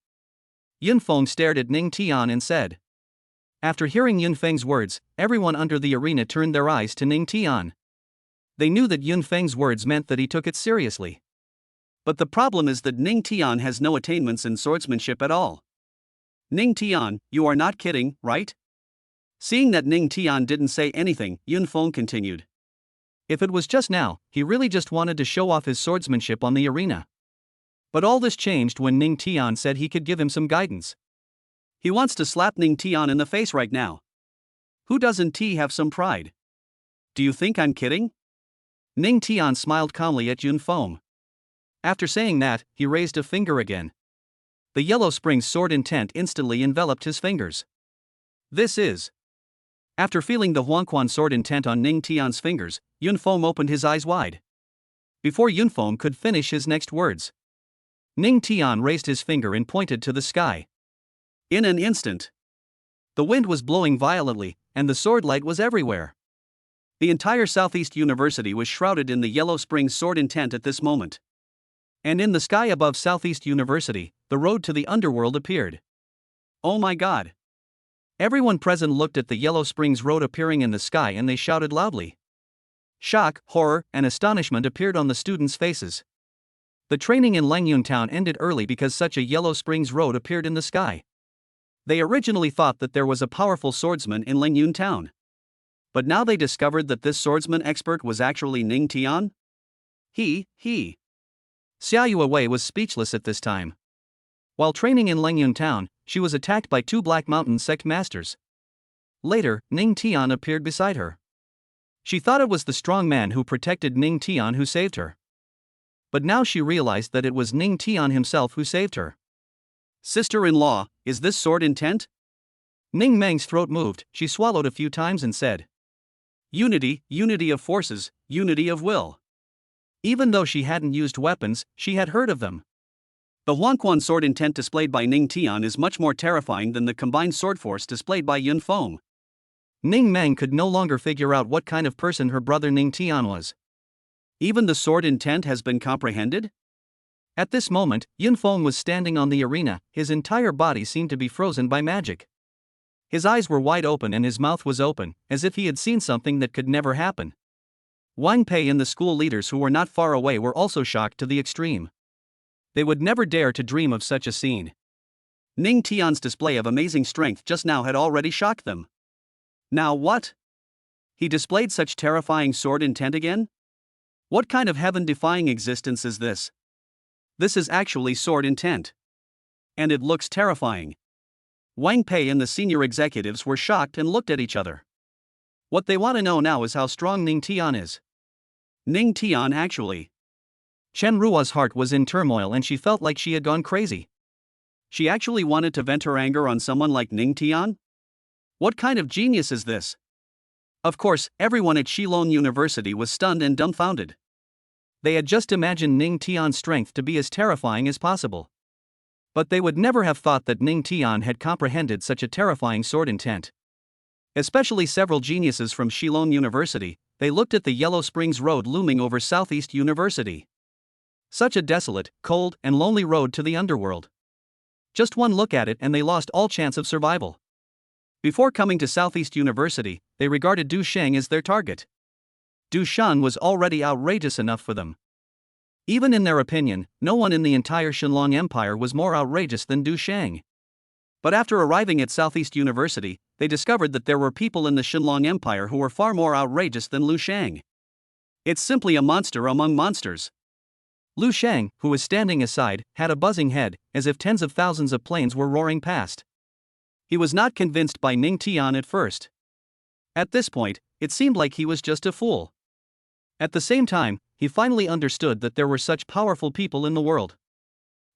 Yunfeng stared at Ning Tian and said. After hearing Yunfeng's words, everyone under the arena turned their eyes to Ning Tian. They knew that Yunfeng's words meant that he took it seriously. But the problem is that Ning Tian has no attainments in swordsmanship at all. Ning Tian, you are not kidding, right? Seeing that Ning Tian didn't say anything, Yunfeng continued. If it was just now, he really just wanted to show off his swordsmanship on the arena. But all this changed when Ning Tian said he could give him some guidance. He wants to slap Ning Tian in the face right now. Who doesn't have some pride? Do you think I'm kidding? Ning Tian smiled calmly at Yunfeng. After saying that, he raised a finger again. The Yellow Spring Sword Intent instantly enveloped his fingers. This is. After feeling the Huangquan Sword Intent on Ning Tian's fingers, Yunfeng opened his eyes wide. before Yunfeng could finish his next words, Ning Tian raised his finger and pointed to the sky. In an instant, the wind was blowing violently, and the sword light was everywhere. The entire Southeast University was shrouded in the Yellow Springs sword intent at this moment. And in the sky above Southeast University, the road to the underworld appeared. Oh my God! Everyone present looked at the Yellow Springs road appearing in the sky and they shouted loudly. Shock, horror, and astonishment appeared on the students' faces. The training in Langyun town ended early because such a Yellow Springs road appeared in the sky. They originally thought that there was a powerful swordsman in Langyun town. But now they discovered that this swordsman expert was actually Ning Tian? He. Xiao Wei was speechless at this time. While training in Langyun town, she was attacked by 2 Black Mountain sect masters. Later, Ning Tian appeared beside her. She thought it was the strong man who protected Ning Tian who saved her. But now she realized that it was Ning Tian himself who saved her. Sister-in-law, is this sword intent? Ning Meng's throat moved, she swallowed a few times and said. Unity of forces, unity of will. Even though she hadn't used weapons, she had heard of them. The Huangquan sword intent displayed by Ning Tian is much more terrifying than the combined sword force displayed by Yunfeng. Ning Meng could no longer figure out what kind of person her brother Ning Tian was. Even the sword intent has been comprehended? At this moment, Yunfeng was standing on the arena, his entire body seemed to be frozen by magic. His eyes were wide open and his mouth was open, as if he had seen something that could never happen. Wang Pei and the school leaders who were not far away were also shocked to the extreme. They would never dare to dream of such a scene. Ning Tian's display of amazing strength just now had already shocked them. Now what? He displayed such terrifying sword intent again? What kind of heaven-defying existence is this? This is actually sword intent. And it looks terrifying. Wang Pei and the senior executives were shocked and looked at each other. What they want to know now is how strong Ning Tian is. Ning Tian actually. Chen Ruo's heart was in turmoil and she felt like she had gone crazy. She actually wanted to vent her anger on someone like Ning Tian? What kind of genius is this? Of course, everyone at Shilong University was stunned and dumbfounded. They had just imagined Ning Tian's strength to be as terrifying as possible. But they would never have thought that Ning Tian had comprehended such a terrifying sword intent. Especially several geniuses from Shilong University, they looked at the Yellow Springs Road looming over Southeast University. Such a desolate, cold, and lonely road to the underworld. Just one look at it and they lost all chance of survival. Before coming to Southeast University, they regarded Du Sheng as their target. Du Shan was already outrageous enough for them. Even in their opinion, no one in the entire Shenlong Empire was more outrageous than Du Sheng. But after arriving at Southeast University, they discovered that there were people in the Shenlong Empire who were far more outrageous than Lu Shang. It's simply a monster among monsters. Lu Shang, who was standing aside, had a buzzing head, as if tens of thousands of planes were roaring past. He was not convinced by Ning Tian at first. At this point, it seemed like he was just a fool. At the same time, he finally understood that there were such powerful people in the world.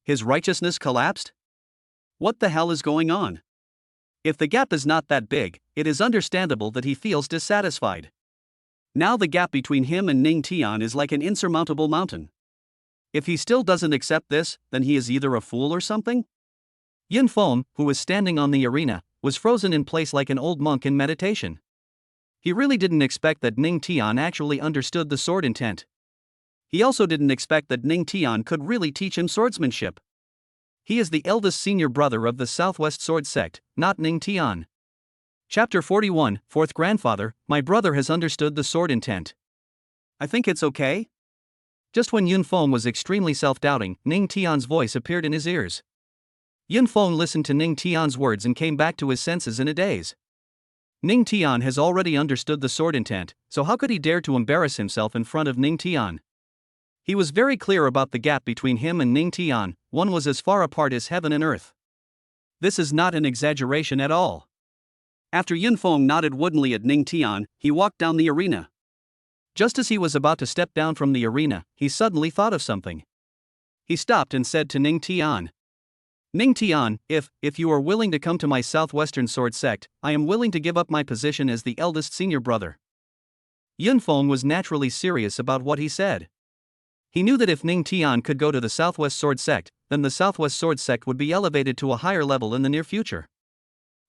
His righteousness collapsed? What the hell is going on? If the gap is not that big, it is understandable that he feels dissatisfied. Now the gap between him and Ning Tian is like an insurmountable mountain. If he still doesn't accept this, then he is either a fool or something? Yunfeng, who was standing on the arena, was frozen in place like an old monk in meditation. He really didn't expect that Ning Tian actually understood the sword intent. He also didn't expect that Ning Tian could really teach him swordsmanship. He is the eldest senior brother of the Southwest Sword Sect, not Ning Tian. Chapter 41, Fourth Grandfather, my brother has understood the sword intent. I think it's okay? Just when Yunfeng was extremely self-doubting, Ning Tian's voice appeared in his ears. Yunfeng listened to Ning Tian's words and came back to his senses in a daze. Ning Tian has already understood the sword intent, so how could he dare to embarrass himself in front of Ning Tian? He was very clear about the gap between him and Ning Tian, one was as far apart as heaven and earth. This is not an exaggeration at all. After Yunfeng nodded woodenly at Ning Tian, he walked down the arena. Just as he was about to step down from the arena, he suddenly thought of something. He stopped and said to Ning Tian, Ning Tian, if you are willing to come to my Southwestern Sword Sect, I am willing to give up my position as the eldest senior brother. Yunfeng was naturally serious about what he said. He knew that if Ning Tian could go to the Southwest Sword Sect, then the Southwest Sword Sect would be elevated to a higher level in the near future.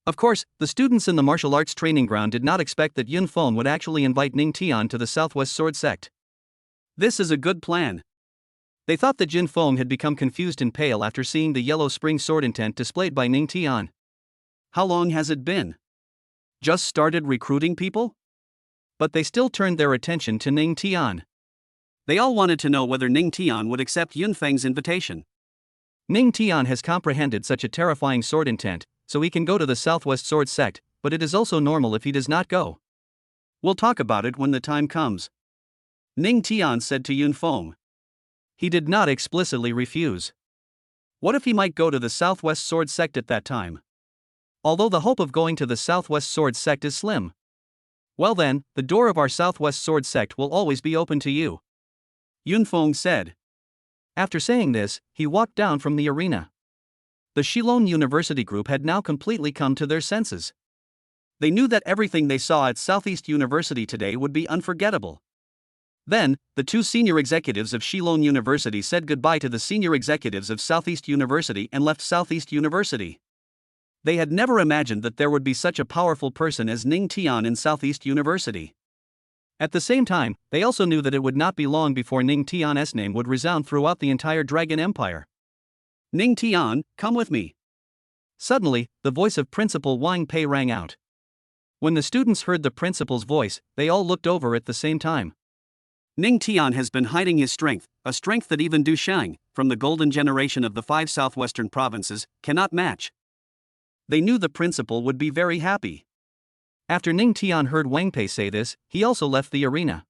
Of course, the students in the martial arts training ground did not expect that Yun Feng would actually invite Ning Tian to the Southwest Sword Sect. This is a good plan. They thought that Jin Feng had become confused and pale after seeing the yellow spring sword intent displayed by Ning Tian. How long has it been? Just started recruiting people? But they still turned their attention to Ning Tian. They all wanted to know whether Ning Tian would accept Yun Feng's invitation. Ning Tian has comprehended such a terrifying sword intent, so he can go to the Southwest Sword Sect, but it is also normal if he does not go. We'll talk about it when the time comes, Ning Tian said to Yun Feng. He did not explicitly refuse. What if he might go to the Southwest Sword Sect at that time? Although the hope of going to the Southwest Sword Sect is slim. Well then, the door of our Southwest Sword Sect will always be open to you, Yun Feng said. After saying this, he walked down from the arena. The Shilong University group had now completely come to their senses. They knew that everything they saw at Southeast University today would be unforgettable. Then, the two senior executives of Shilong University said goodbye to the senior executives of Southeast University and left Southeast University. They had never imagined that there would be such a powerful person as Ning Tian in Southeast University. At the same time, they also knew that it would not be long before Ning Tian's name would resound throughout the entire Dragon Empire. Ning Tian, come with me. Suddenly, the voice of Principal Wang Pei rang out. When the students heard the principal's voice, they all looked over at the same time. Ning Tian has been hiding his strength, a strength that even Du Shang, from the golden generation of the 5 southwestern provinces, cannot match. They knew the principal would be very happy. After Ning Tian heard Wang Pei say this, he also left the arena.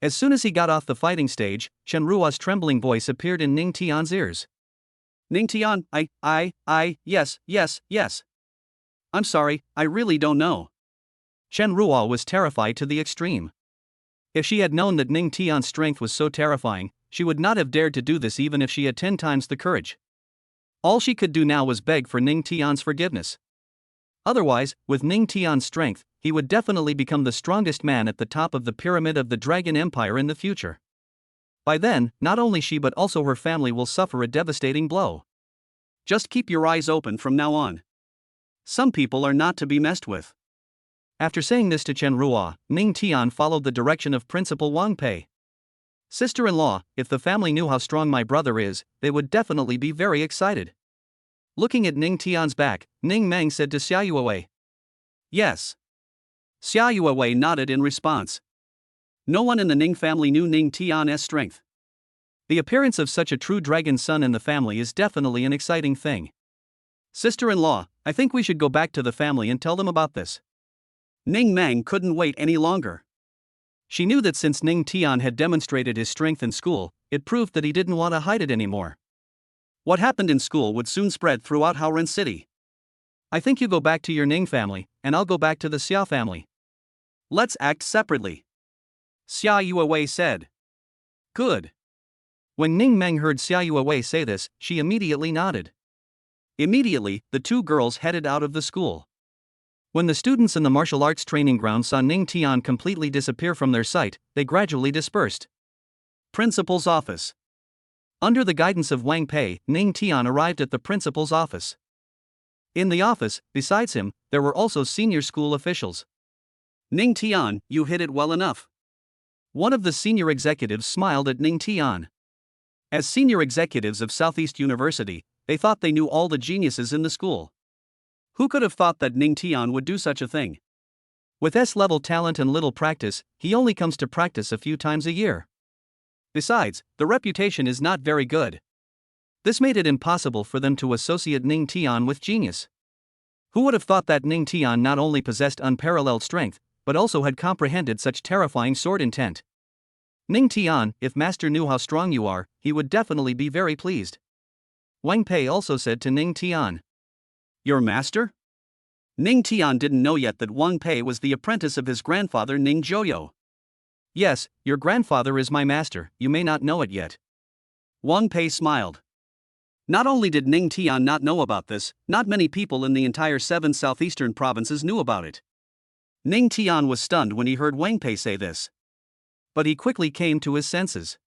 As soon as he got off the fighting stage, Chen Ruo's trembling voice appeared in Ning Tian's ears. Ning Tian, yes. I'm sorry, I really don't know. Chen Ruo was terrified to the extreme. If she had known that Ning Tian's strength was so terrifying, she would not have dared to do this even if she had 10 times the courage. All she could do now was beg for Ning Tian's forgiveness. Otherwise, with Ning Tian's strength, he would definitely become the strongest man at the top of the pyramid of the Dragon Empire in the future. By then, not only she but also her family will suffer a devastating blow. Just keep your eyes open from now on. Some people are not to be messed with. After saying this to Chen Ruo, Ning Tian followed the direction of Principal Wang Pei. Sister-in-law, if the family knew how strong my brother is, they would definitely be very excited. Looking at Ning Tian's back, Ning Meng said to Xia Yuewei. Yes. Xia Yuewei nodded in response. No one in the Ning family knew Ning Tian's strength. The appearance of such a true dragon son in the family is definitely an exciting thing. Sister-in-law, I think we should go back to the family and tell them about this. Ning Meng couldn't wait any longer. She knew that since Ning Tian had demonstrated his strength in school, it proved that he didn't want to hide it anymore. What happened in school would soon spread throughout Haoren City. I think you go back to your Ning family, and I'll go back to the Xia family. Let's act separately, Xia Yuewei said. Good. When Ning Meng heard Xia Yuewei say this, she immediately nodded. Immediately, the two girls headed out of the school. When the students in the martial arts training ground saw Ning Tian completely disappear from their sight, they gradually dispersed. Principal's office. Under the guidance of Wang Pei, Ning Tian arrived at the principal's office. In the office, besides him, there were also senior school officials. Ning Tian, you hit it well enough. One of the senior executives smiled at Ning Tian. As senior executives of Southeast University, they thought they knew all the geniuses in the school. Who could have thought that Ning Tian would do such a thing? With S-level talent and little practice, he only comes to practice a few times a year. Besides, the reputation is not very good. This made it impossible for them to associate Ning Tian with genius. Who would have thought that Ning Tian not only possessed unparalleled strength, but also had comprehended such terrifying sword intent? Ning Tian, if master knew how strong you are, he would definitely be very pleased. Wang Pei also said to Ning Tian. Your master? Ning Tian didn't know yet that Wang Pei was the apprentice of his grandfather Ning Joyo. Yes, your grandfather is my master, you may not know it yet. Wang Pei smiled. Not only did Ning Tian not know about this, not many people in the entire 7 southeastern provinces knew about it. Ning Tian was stunned when he heard Wang Pei say this. But he quickly came to his senses.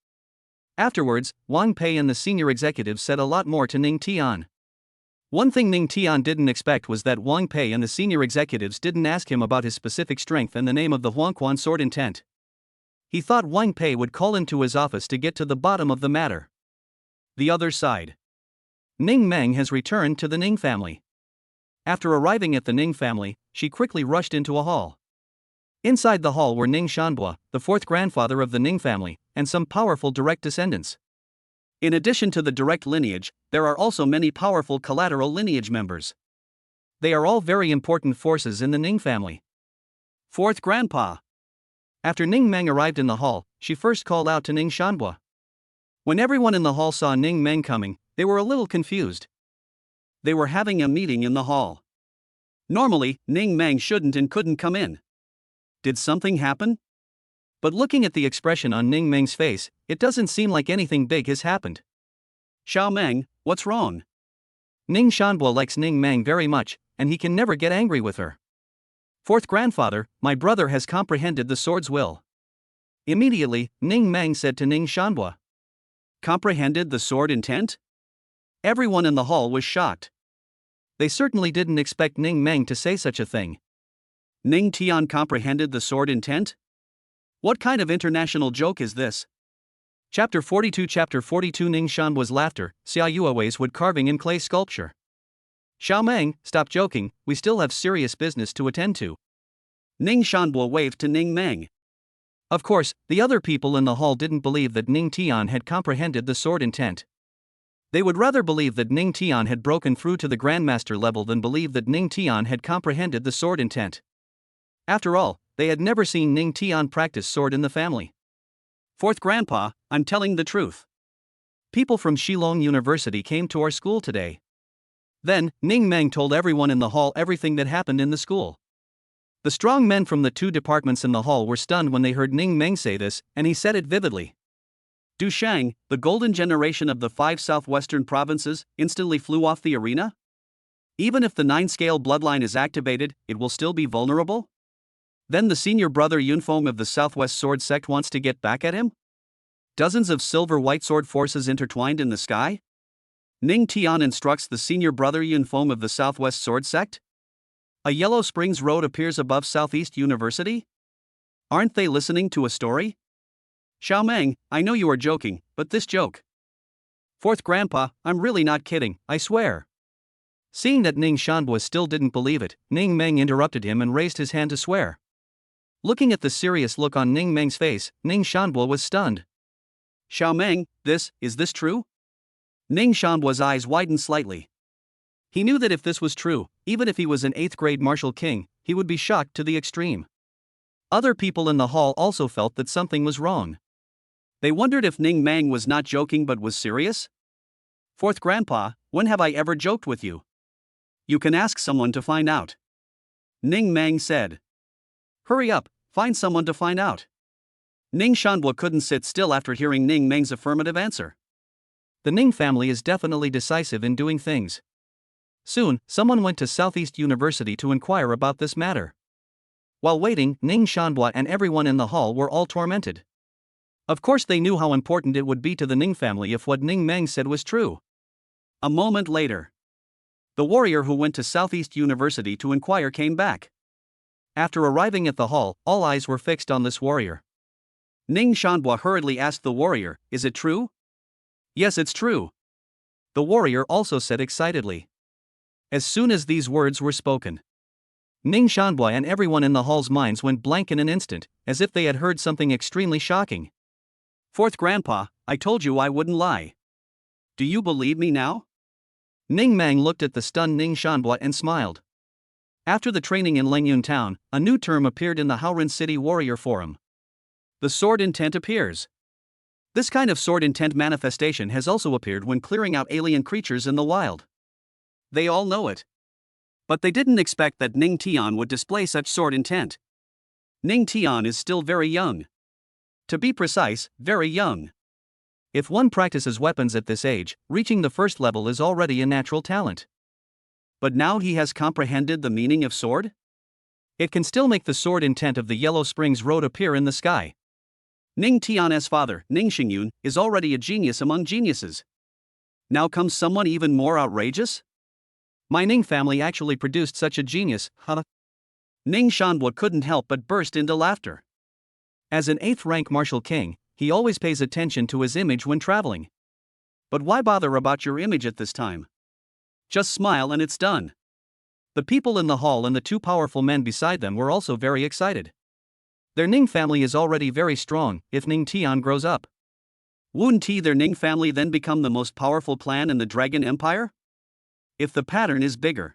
Afterwards, Wang Pei and the senior executives said a lot more to Ning Tian. One thing Ning Tian didn't expect was that Wang Pei and the senior executives didn't ask him about his specific strength and the name of the Huangquan sword intent. He thought Wang Pei would call him to his office to get to the bottom of the matter. The other side. Ning Meng has returned to the Ning family. After arriving at the Ning family, she quickly rushed into a hall. Inside the hall were Ning Shanbua, the fourth grandfather of the Ning family, and some powerful direct descendants. In addition to the direct lineage, there are also many powerful collateral lineage members. They are all very important forces in the Ning family. Fourth grandpa. After Ning Meng arrived in the hall, she first called out to Ning Shanbua. When everyone in the hall saw Ning Meng coming, they were a little confused. They were having a meeting in the hall. Normally, Ning Meng shouldn't and couldn't come in. Did something happen? But looking at the expression on Ning Meng's face, it doesn't seem like anything big has happened. Xiao Meng, what's wrong? Ning Shanbua likes Ning Meng very much, and he can never get angry with her. Fourth grandfather, my brother has comprehended the sword's will. Immediately, Ning Meng said to Ning Shanbua. Comprehended the sword intent? Everyone in the hall was shocked. They certainly didn't expect Ning Meng to say such a thing. Ning Tian comprehended the sword intent? What kind of international joke is this? Chapter 42 Ning Shanbua's laughter, Xia Yuewei's wood carving and clay sculpture. Xiao Meng, stop joking, we still have serious business to attend to. Ning Shanbua waved to Ning Meng. Of course, the other people in the hall didn't believe that Ning Tian had comprehended the sword intent. They would rather believe that Ning Tian had broken through to the Grandmaster level than believe that Ning Tian had comprehended the sword intent. After all, they had never seen Ning Tian practice sword in the family. Fourth grandpa, I'm telling the truth. People from Shilong University came to our school today. Then, Ning Meng told everyone in the hall everything that happened in the school. The strong men from the two departments in the hall were stunned when they heard Ning Meng say this, and he said it vividly. Du Shang, the golden generation of the 5 southwestern provinces, instantly flew off the arena? Even if the 9-scale bloodline is activated, it will still be vulnerable? Then the senior brother Yunfeng of the Southwest Sword Sect wants to get back at him? Dozens of silver-white sword forces intertwined in the sky? Ning Tian instructs the senior brother Yunfeng of the Southwest Sword Sect? A Yellow Springs Road appears above Southeast University? Aren't they listening to a story? Xiao Meng, I know you are joking, but this joke. Fourth grandpa, I'm really not kidding, I swear. Seeing that Ning Shanbua still didn't believe it, Ning Meng interrupted him and raised his hand to swear. Looking at the serious look on Ning Meng's face, Ning Shanbua was stunned. Xiao Meng, is this true? Ning Shanbua's eyes widened slightly. He knew that if this was true, even if he was an 8th grade martial king, he would be shocked to the extreme. Other people in the hall also felt that something was wrong. They wondered if Ning Meng was not joking but was serious? Fourth grandpa, when have I ever joked with you? You can ask someone to find out. Ning Meng said. Hurry up, find someone to find out. Ning Shanbua couldn't sit still after hearing Ning Meng's affirmative answer. The Ning family is definitely decisive in doing things. Soon, someone went to Southeast University to inquire about this matter. While waiting, Ning Shanbua and everyone in the hall were all tormented. Of course they knew how important it would be to the Ning family if what Ning Meng said was true. A moment later. The warrior who went to Southeast University to inquire came back. After arriving at the hall, all eyes were fixed on this warrior. Ning Shanbua hurriedly asked the warrior, is it true? Yes, it's true. The warrior also said excitedly. As soon as these words were spoken, Ning Shanbua and everyone in the hall's minds went blank in an instant, as if they had heard something extremely shocking. Fourth grandpa, I told you I wouldn't lie. Do you believe me now? Ning Meng looked at the stunned Ning Shanbua and smiled. After the training in Lengyun town, a new term appeared in the Haoren City Warrior Forum. The sword intent appears. This kind of sword intent manifestation has also appeared when clearing out alien creatures in the wild. They all know it. But they didn't expect that Ning Tian would display such sword intent. Ning Tian is still very young. To be precise, very young. If one practices weapons at this age, reaching the first level is already a natural talent. But now he has comprehended the meaning of sword? It can still make the sword intent of the Yellow Springs Road appear in the sky. Ning Tian's father, Ning Xingyun, is already a genius among geniuses. Now comes someone even more outrageous? My Ning family actually produced such a genius, huh? Ning Shanhua couldn't help but burst into laughter. As an 8th rank martial king, he always pays attention to his image when traveling. But why bother about your image at this time? Just smile and it's done. The people in the hall and the two powerful men beside them were also very excited. Their Ning family is already very strong if Ning Tian grows up. Wouldn't their Ning family then become the most powerful clan in the Dragon Empire? If the pattern is bigger.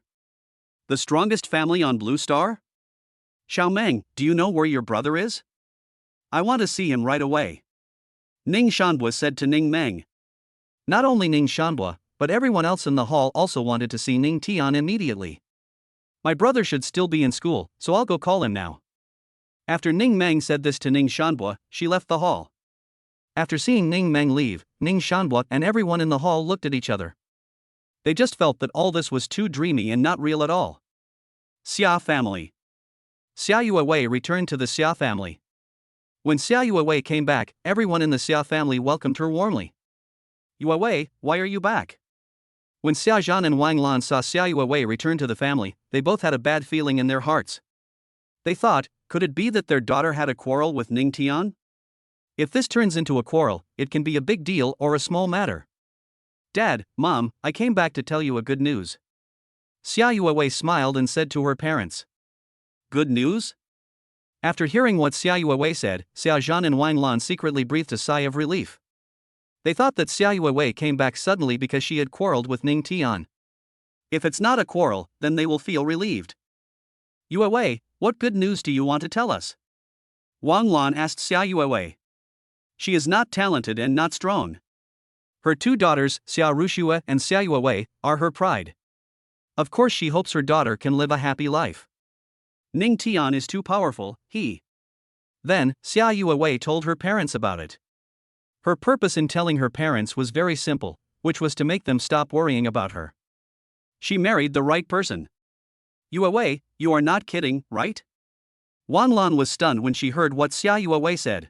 The strongest family on Blue Star? Xiaomeng, do you know where your brother is? I want to see him right away. Ning Shanhua said to Ning Meng. Not only Ning Shanhua, but everyone else in the hall also wanted to see Ning Tian immediately. My brother should still be in school, so I'll go call him now. After Ning Meng said this to Ning Shanhua, she left the hall. After seeing Ning Meng leave, Ning Shanhua and everyone in the hall looked at each other. They just felt that all this was too dreamy and not real at all. Xia family. Xia Yuewei returned to the Xia family. When Xia Yuewei came back, everyone in the Xia family welcomed her warmly. Yuewei, why are you back? When Xia Zhan and Wang Lan saw Xia Yuewei return to the family, they both had a bad feeling in their hearts. They thought, could it be that their daughter had a quarrel with Ning Tian? If this turns into a quarrel, it can be a big deal or a small matter. Dad, Mom, I came back to tell you a good news. Xia Yuewei smiled and said to her parents. Good news? After hearing what Xia Yuewei said, Xia Zhan and Wang Lan secretly breathed a sigh of relief. They thought that Xia Yuewei came back suddenly because she had quarreled with Ning Tian. If it's not a quarrel, then they will feel relieved. Yuewei, what good news do you want to tell us? Wang Lan asked Xia Yuewei. She is not talented and not strong. Her two daughters, Xia Rushue and Xia Yuewei, are her pride. Of course she hopes her daughter can live a happy life. Ning Tian is too powerful, Then, Xia Yuewei told her parents about it. Her purpose in telling her parents was very simple, which was to make them stop worrying about her. She married the right person. Yuewei, you are not kidding, right? Wang Lan was stunned when she heard what Xia Yuewei said.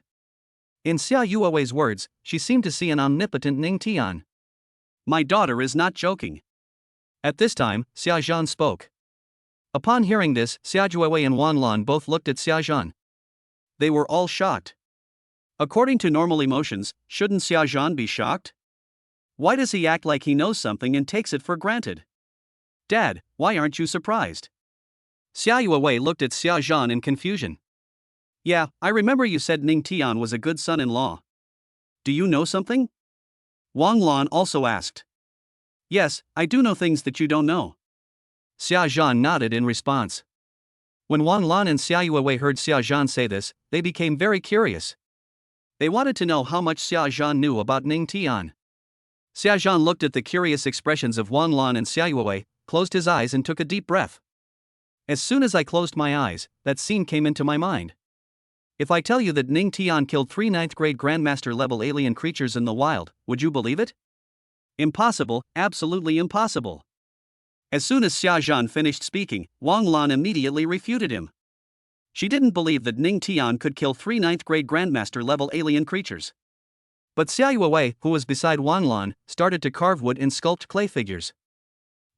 In Xia Yuewei's words, she seemed to see an omnipotent Ning Tian. My daughter is not joking. At this time, Xia Zhan spoke. Upon hearing this, Xia Yuewei and Wang Lan both looked at Xia Zhan. They were all shocked. According to normal emotions, shouldn't Xia Zhan be shocked? Why does he act like he knows something and takes it for granted? Dad, why aren't you surprised? Xia Yuewei looked at Xia Zhan in confusion. Yeah, I remember you said Ning Tian was a good son-in-law. Do you know something? Wang Lan also asked. Yes, I do know things that you don't know. Xia Zhan nodded in response. When Wang Lan and Xia Yuewei heard Xia Zhan say this, they became very curious. They wanted to know how much Xia Zhan knew about Ning Tian. Xia Zhan looked at the curious expressions of Wang Lan and Xia Yuewei, closed his eyes and took a deep breath. As soon as I closed my eyes, that scene came into my mind. If I tell you that Ning Tian killed 3 9th grade Grandmaster level alien creatures in the wild, would you believe it? Impossible, absolutely impossible. As soon as Xia Zhan finished speaking, Wang Lan immediately refuted him. She didn't believe that Ning Tian could kill 3 9th grade Grandmaster level alien creatures. But Xia Yuewei, who was beside Wang Lan, started to carve wood and sculpt clay figures.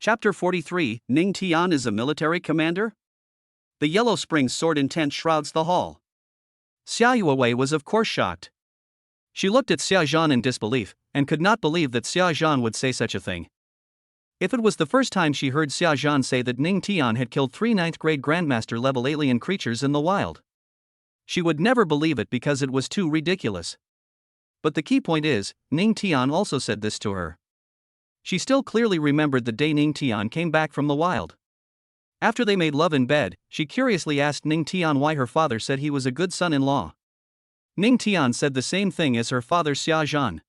Chapter 43, Ning Tian is a military commander? The yellow spring sword intent shrouds the hall. Xia Yuewei was of course shocked. She looked at Xia Zhan in disbelief, and could not believe that Xia Zhan would say such a thing. If it was the first time she heard Xia Zhan say that Ning Tian had killed 3 9th grade Grandmaster level alien creatures in the wild, she would never believe it because it was too ridiculous. But the key point is, Ning Tian also said this to her. She still clearly remembered the day Ning Tian came back from the wild. After they made love in bed, she curiously asked Ning Tian why her father said he was a good son-in-law. Ning Tian said the same thing as her father Xia Zhan.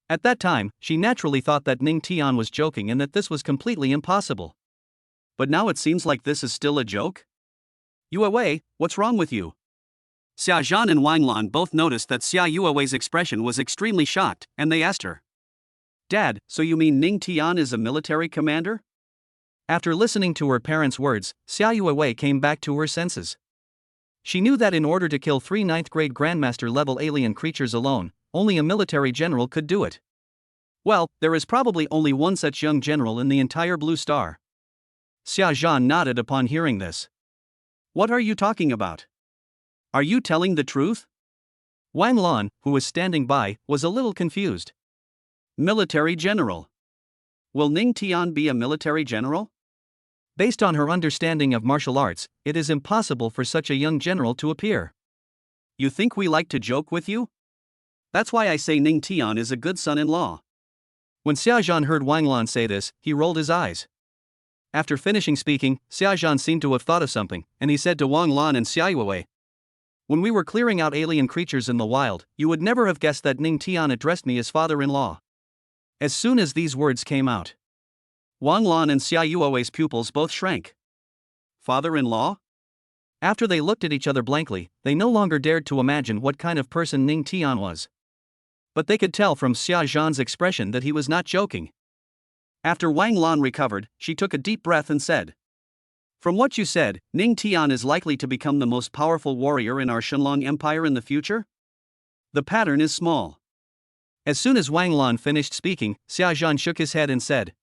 At that time, she naturally thought that Ning Tian was joking and that this was completely impossible. But now it seems like this is still a joke? Yuewei, what's wrong with you? Xia Zhan and Wang Lan both noticed that Xia Yuewei's expression was extremely shocked, and they asked her. Dad, so you mean Ning Tian is a military commander? After listening to her parents' words, Xia Yuewei came back to her senses. She knew that in order to kill 3 ninth-grade Grandmaster-level alien creatures alone, only a military general could do it. Well, there is probably only one such young general in the entire Blue Star. Xia Zhan nodded upon hearing this. What are you talking about? Are you telling the truth? Wang Lan, who was standing by, was a little confused. Military general. Will Ning Tian be a military general? Based on her understanding of martial arts, it is impossible for such a young general to appear. You think we like to joke with you? That's why I say Ning Tian is a good son-in-law. When Xia Zhan heard Wang Lan say this, he rolled his eyes. After finishing speaking, Xia Zhan seemed to have thought of something, and he said to Wang Lan and Xia Yuewei, when we were clearing out alien creatures in the wild, you would never have guessed that Ning Tian addressed me as father-in-law. As soon as these words came out, Wang Lan and Xia Yuewei's pupils both shrank. Father-in-law? After they looked at each other blankly, they no longer dared to imagine what kind of person Ning Tian was. But they could tell from Xia Zhan's expression that he was not joking. After Wang Lan recovered, she took a deep breath and said, from what you said, Ning Tian is likely to become the most powerful warrior in our Shenlong Empire in the future? The pattern is small. As soon as Wang Lan finished speaking, Xia Zhan shook his head and said,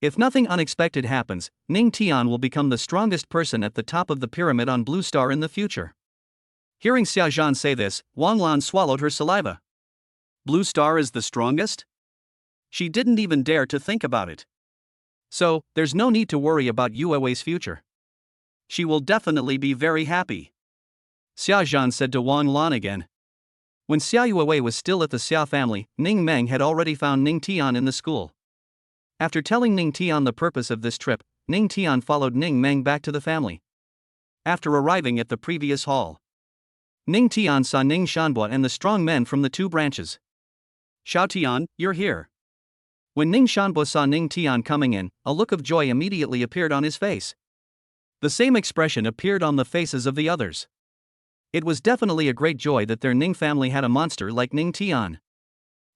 if nothing unexpected happens, Ning Tian will become the strongest person at the top of the pyramid on Blue Star in the future. Hearing Xia Zhan say this, Wang Lan swallowed her saliva. Blue Star is the strongest? She didn't even dare to think about it. So, there's no need to worry about Yuewei's future. She will definitely be very happy. Xia Zhan said to Wang Lan again. When Xia Yuewei was still at the Xia family, Ning Meng had already found Ning Tian in the school. After telling Ning Tian the purpose of this trip, Ning Tian followed Ning Meng back to the family. After arriving at the previous hall, Ning Tian saw Ning Shanbo and the strong men from the 2 branches. Xiao Tian, you're here. When Ning Shanbo saw Ning Tian coming in, a look of joy immediately appeared on his face. The same expression appeared on the faces of the others. It was definitely a great joy that their Ning family had a monster like Ning Tian.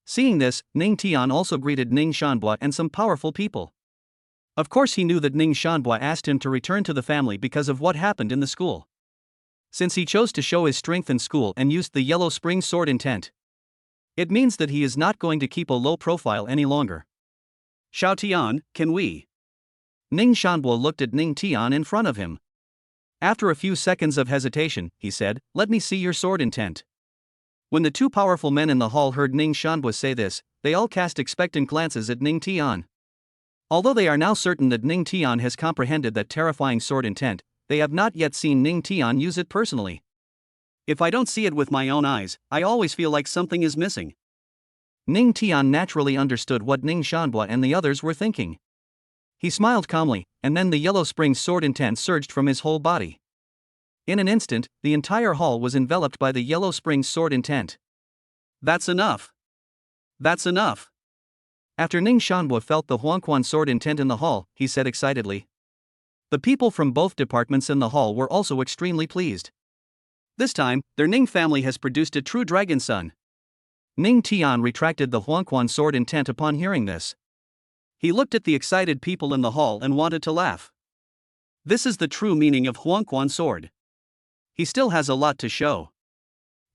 Seeing this, Ning Tian also greeted Ning Shanbo and some powerful people. Of course he knew that Ning Shanbo asked him to return to the family because of what happened in the school. Since he chose to show his strength in school and used the Yellow Spring Sword intent, it means that he is not going to keep a low profile any longer. Xiao Tian, can we? Ning Shanbo looked at Ning Tian in front of him. After a few seconds of hesitation, he said, let me see your sword intent. When the 2 powerful men in the hall heard Ning Shanbo say this, they all cast expectant glances at Ning Tian. Although they are now certain that Ning Tian has comprehended that terrifying sword intent, they have not yet seen Ning Tian use it personally. If I don't see it with my own eyes, I always feel like something is missing. Ning Tian naturally understood what Ning Shanbo and the others were thinking. He smiled calmly, and then the Yellow Spring Sword intent surged from his whole body. In an instant, the entire hall was enveloped by the Yellow Spring Sword intent. That's enough. That's enough. After Ning Shanbo felt the Huangquan sword intent in the hall, he said excitedly. The people from both departments in the hall were also extremely pleased. This time, their Ning family has produced a true dragon son. Ning Tian retracted the Huangquan sword intent upon hearing this. He looked at the excited people in the hall and wanted to laugh. This is the true meaning of Huangquan sword. He still has a lot to show.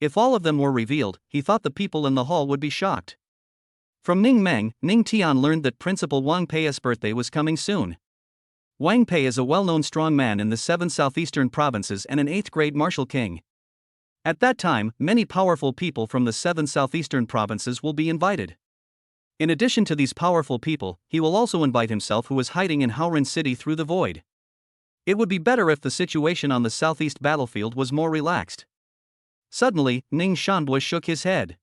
If all of them were revealed, he thought the people in the hall would be shocked. From Ning Meng, Ning Tian learned that Principal Wang Pei's birthday was coming soon. Wang Pei is a well-known strong man in the 7 southeastern provinces and an 8th-grade martial king. At that time, many powerful people from the 7 southeastern provinces will be invited. In addition to these powerful people, he will also invite himself who is hiding in Haoren City through the void. It would be better if the situation on the southeast battlefield was more relaxed. Suddenly, Ning Shanbo shook his head.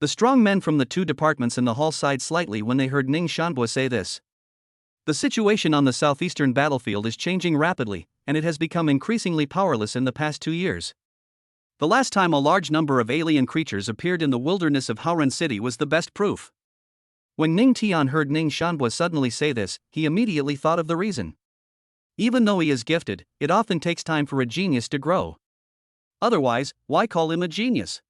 The strong men from the 2 departments in the hall sighed slightly when they heard Ning Shanbo say this. The situation on the southeastern battlefield is changing rapidly, and it has become increasingly powerless in the past 2 years. The last time a large number of alien creatures appeared in the wilderness of Haoren City was the best proof. When Ning Tian heard Ning Shanbo suddenly say this, he immediately thought of the reason. Even though he is gifted, it often takes time for a genius to grow. Otherwise, why call him a genius?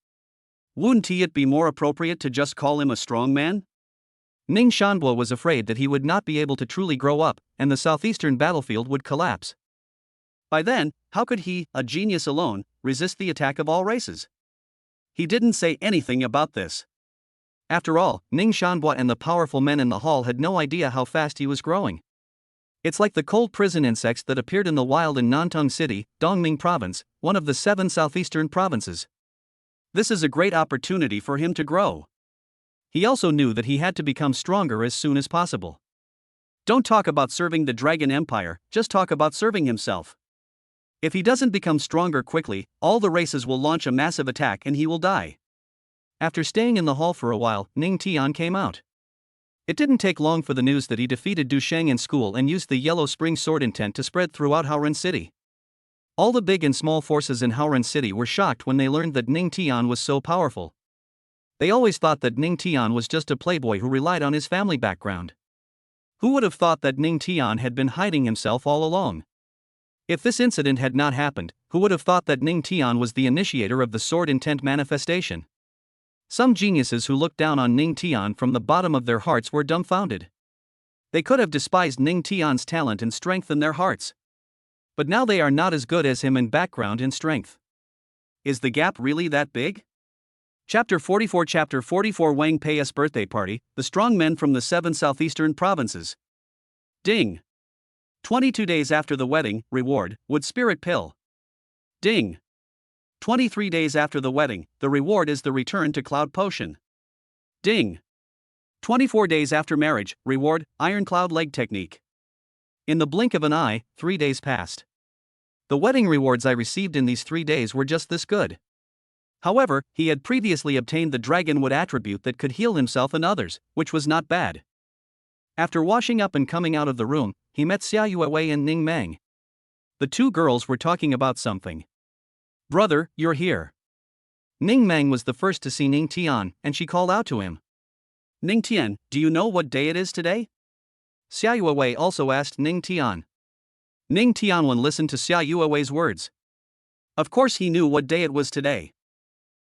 Wouldn't it be more appropriate to just call him a strong man? Ning Shanbo was afraid that he would not be able to truly grow up, and the southeastern battlefield would collapse. By then, how could he, a genius alone, resist the attack of all races? He didn't say anything about this. After all, Ning Shanhua and the powerful men in the hall had no idea how fast he was growing. It's like the cold prison insects that appeared in the wild in Nantong City, Dongming Province, one of the 7 southeastern provinces. This is a great opportunity for him to grow. He also knew that he had to become stronger as soon as possible. Don't talk about serving the Dragon Empire, just talk about serving himself. If he doesn't become stronger quickly, all the races will launch a massive attack and he will die. After staying in the hall for a while, Ning Tian came out. It didn't take long for the news that he defeated Du Sheng in school and used the Yellow Spring Sword intent to spread throughout Haoren City. All the big and small forces in Haoren City were shocked when they learned that Ning Tian was so powerful. They always thought that Ning Tian was just a playboy who relied on his family background. Who would have thought that Ning Tian had been hiding himself all along? If this incident had not happened, who would have thought that Ning Tian was the initiator of the sword intent manifestation? Some geniuses who looked down on Ning Tian from the bottom of their hearts were dumbfounded. They could have despised Ning Tian's talent and strength in their hearts. But now they are not as good as him in background and strength. Is the gap really that big? Chapter 44 Wang Pei's birthday party, the strong men from the 7 southeastern provinces. Ding. 22 days after the wedding, reward, wood spirit pill. Ding. 23 days after the wedding, the reward is the return to cloud potion. Ding. 24 days after marriage, reward, iron cloud leg technique. In the blink of an eye, 3 days passed. The wedding rewards I received in these 3 days were just this good. However, he had previously obtained the dragonwood attribute that could heal himself and others, which was not bad. After washing up and coming out of the room, he met Xia Yuewei and Ning Meng. The 2 girls were talking about something. "Brother, you're here." Ning Meng was the first to see Ning Tian, and she called out to him. "Ning Tian, do you know what day it is today?" Xia Yuewei also asked Ning Tian. Ning Tianwen listened to Xia Yuewei's words. Of course he knew what day it was today.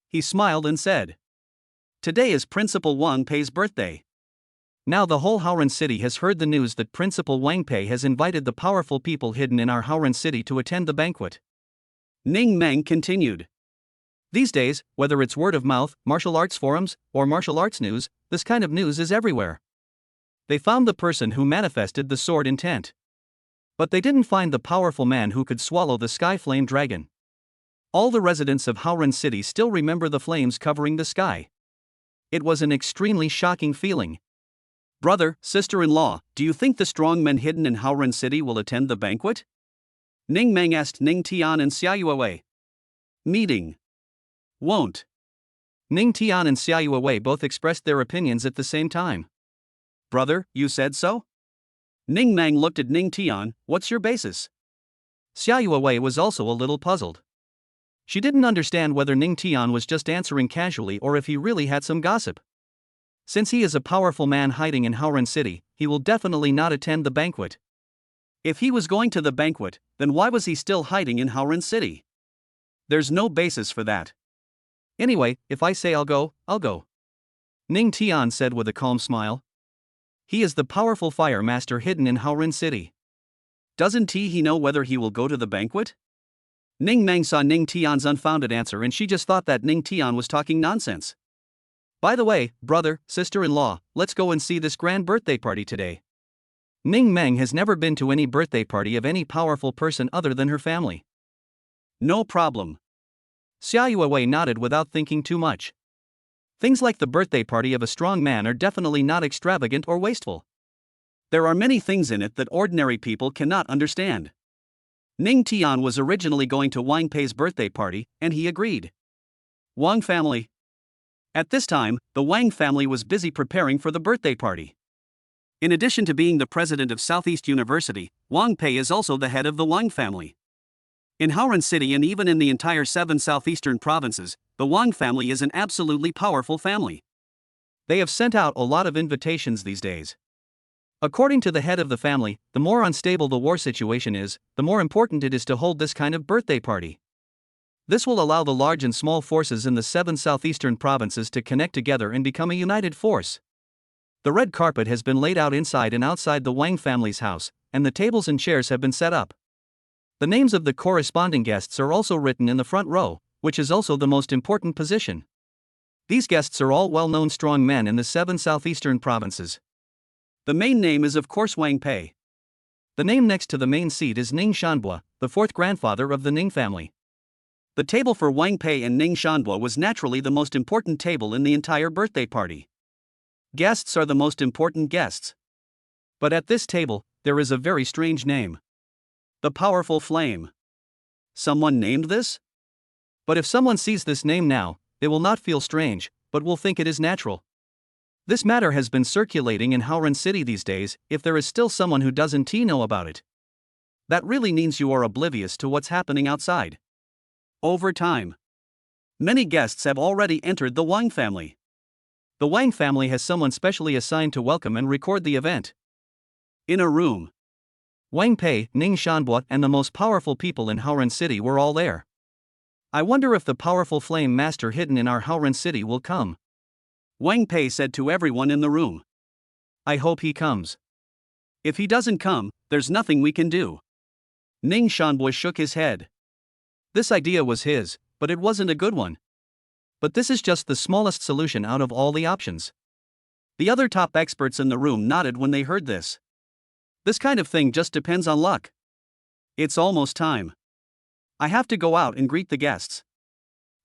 He smiled and said, "Today is Principal Wang Pei's birthday." Now the whole Haoren City has heard the news that Principal Wang Pei has invited the powerful people hidden in our Haoren City to attend the banquet. Ning Meng continued. These days, whether it's word of mouth, martial arts forums, or martial arts news, this kind of news is everywhere. They found the person who manifested the sword intent. But they didn't find the powerful man who could swallow the sky flame dragon. All the residents of Haoren City still remember the flames covering the sky. It was an extremely shocking feeling. "Brother, sister-in-law, do you think the strong men hidden in Haoren City will attend the banquet?" Ning Meng asked Ning Tian and Xia Yuewei. Meeting. Won't. Ning Tian and Xia Yuewei both expressed their opinions at the same time. "Brother, you said so?" Ning Meng looked at Ning Tian. "What's your basis?" Xia Yuewei was also a little puzzled. She didn't understand whether Ning Tian was just answering casually or if he really had some gossip. Since he is a powerful man hiding in Haoren City, he will definitely not attend the banquet. If he was going to the banquet, then why was he still hiding in Haoren City? There's no basis for that. Anyway, if I say I'll go, I'll go. Ning Tian said with a calm smile. He is the powerful fire master hidden in Haoren City. Doesn't he know whether he will go to the banquet? Ning Meng saw Ning Tian's unfounded answer and she just thought that Ning Tian was talking nonsense. "By the way, brother, sister-in-law, let's go and see this grand birthday party today." Ning Meng has never been to any birthday party of any powerful person other than her family. No problem. Xia Yuewei nodded without thinking too much. Things like the birthday party of a strong man are definitely not extravagant or wasteful. There are many things in it that ordinary people cannot understand. Ning Tian was originally going to Wang Pei's birthday party, and he agreed. Wang family. At this time, the Wang family was busy preparing for the birthday party. In addition to being the president of Southeast University, Wang Pei is also the head of the Wang family. In Haoren City and even in the entire 7 southeastern provinces, the Wang family is an absolutely powerful family. They have sent out a lot of invitations these days. According to the head of the family, the more unstable the war situation is, the more important it is to hold this kind of birthday party. This will allow the large and small forces in the 7 southeastern provinces to connect together and become a united force. The red carpet has been laid out inside and outside the Wang family's house, and the tables and chairs have been set up. The names of the corresponding guests are also written in the front row, which is also the most important position. These guests are all well-known strong men in the 7 southeastern provinces. The main name is of course Wang Pei. The name next to the main seat is Ning Shanbua, the 4th grandfather of the Ning family. The table for Wang Pei and Ning Shanbua was naturally the most important table in the entire birthday party. Guests are the most important guests. But at this table, there is a very strange name. The Powerful Flame. Someone named this? But if someone sees this name now, they will not feel strange, but will think it is natural. This matter has been circulating in Howrah City these days. If there is still someone who doesn't know about it, that really means you are oblivious to what's happening outside. Over time, many guests have already entered the Wang family. The Wang family has someone specially assigned to welcome and record the event. In a room, Wang Pei, Ning Shanbua, and the most powerful people in Howrah City were all there. I wonder if the powerful flame master hidden in our Howrah City will come. Wang Pei said to everyone in the room. I hope he comes. If he doesn't come, there's nothing we can do. Ning Shanbua shook his head. This idea was his, but it wasn't a good one. But this is just the smallest solution out of all the options. The other top experts in the room nodded when they heard this. This kind of thing just depends on luck. It's almost time. I have to go out and greet the guests.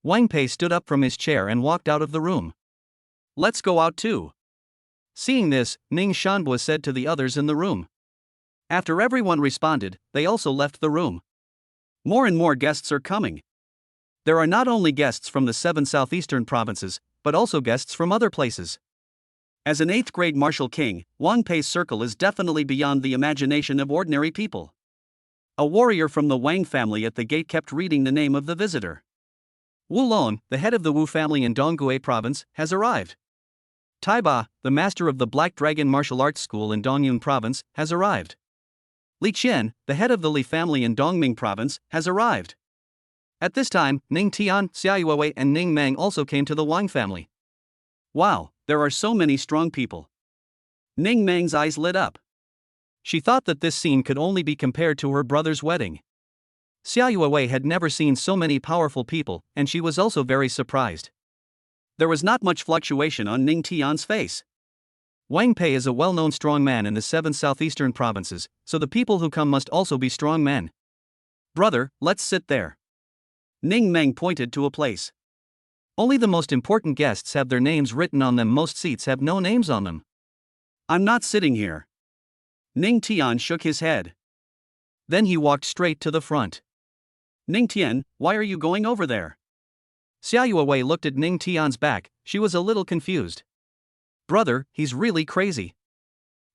Wang Pei stood up from his chair and walked out of the room. Let's go out too. Seeing this, Ning Shanbua said to the others in the room. After everyone responded, they also left the room. More and more guests are coming. There are not only guests from the 7 southeastern provinces, but also guests from other places. As an 8th grade martial king, Wang Pei's circle is definitely beyond the imagination of ordinary people. A warrior from the Wang family at the gate kept reading the name of the visitor. Wu Lon, the head of the Wu family in Dongguo province, has arrived. Tai Ba, the master of the Black Dragon martial arts school in Dongyun province, has arrived. Li Qian, the head of the Li family in Dongming province, has arrived. At this time, Ning Tian, Xia Yuewei, and Ning Meng also came to the Wang family. Wow, there are so many strong people. Ning Meng's eyes lit up. She thought that this scene could only be compared to her brother's wedding. Xia Yuewei had never seen so many powerful people, and she was also very surprised. There was not much fluctuation on Ning Tian's face. Wang Pei is a well-known strong man in the 7 southeastern provinces, so the people who come must also be strong men. Brother, let's sit there. Ning Meng pointed to a place. Only the most important guests have their names written on them. Most seats have no names on them. I'm not sitting here. Ning Tian shook his head. Then he walked straight to the front. Ning Tian, why are you going over there? Xia Yuewei looked at Ning Tian's back. She was a little confused. Brother, he's really crazy.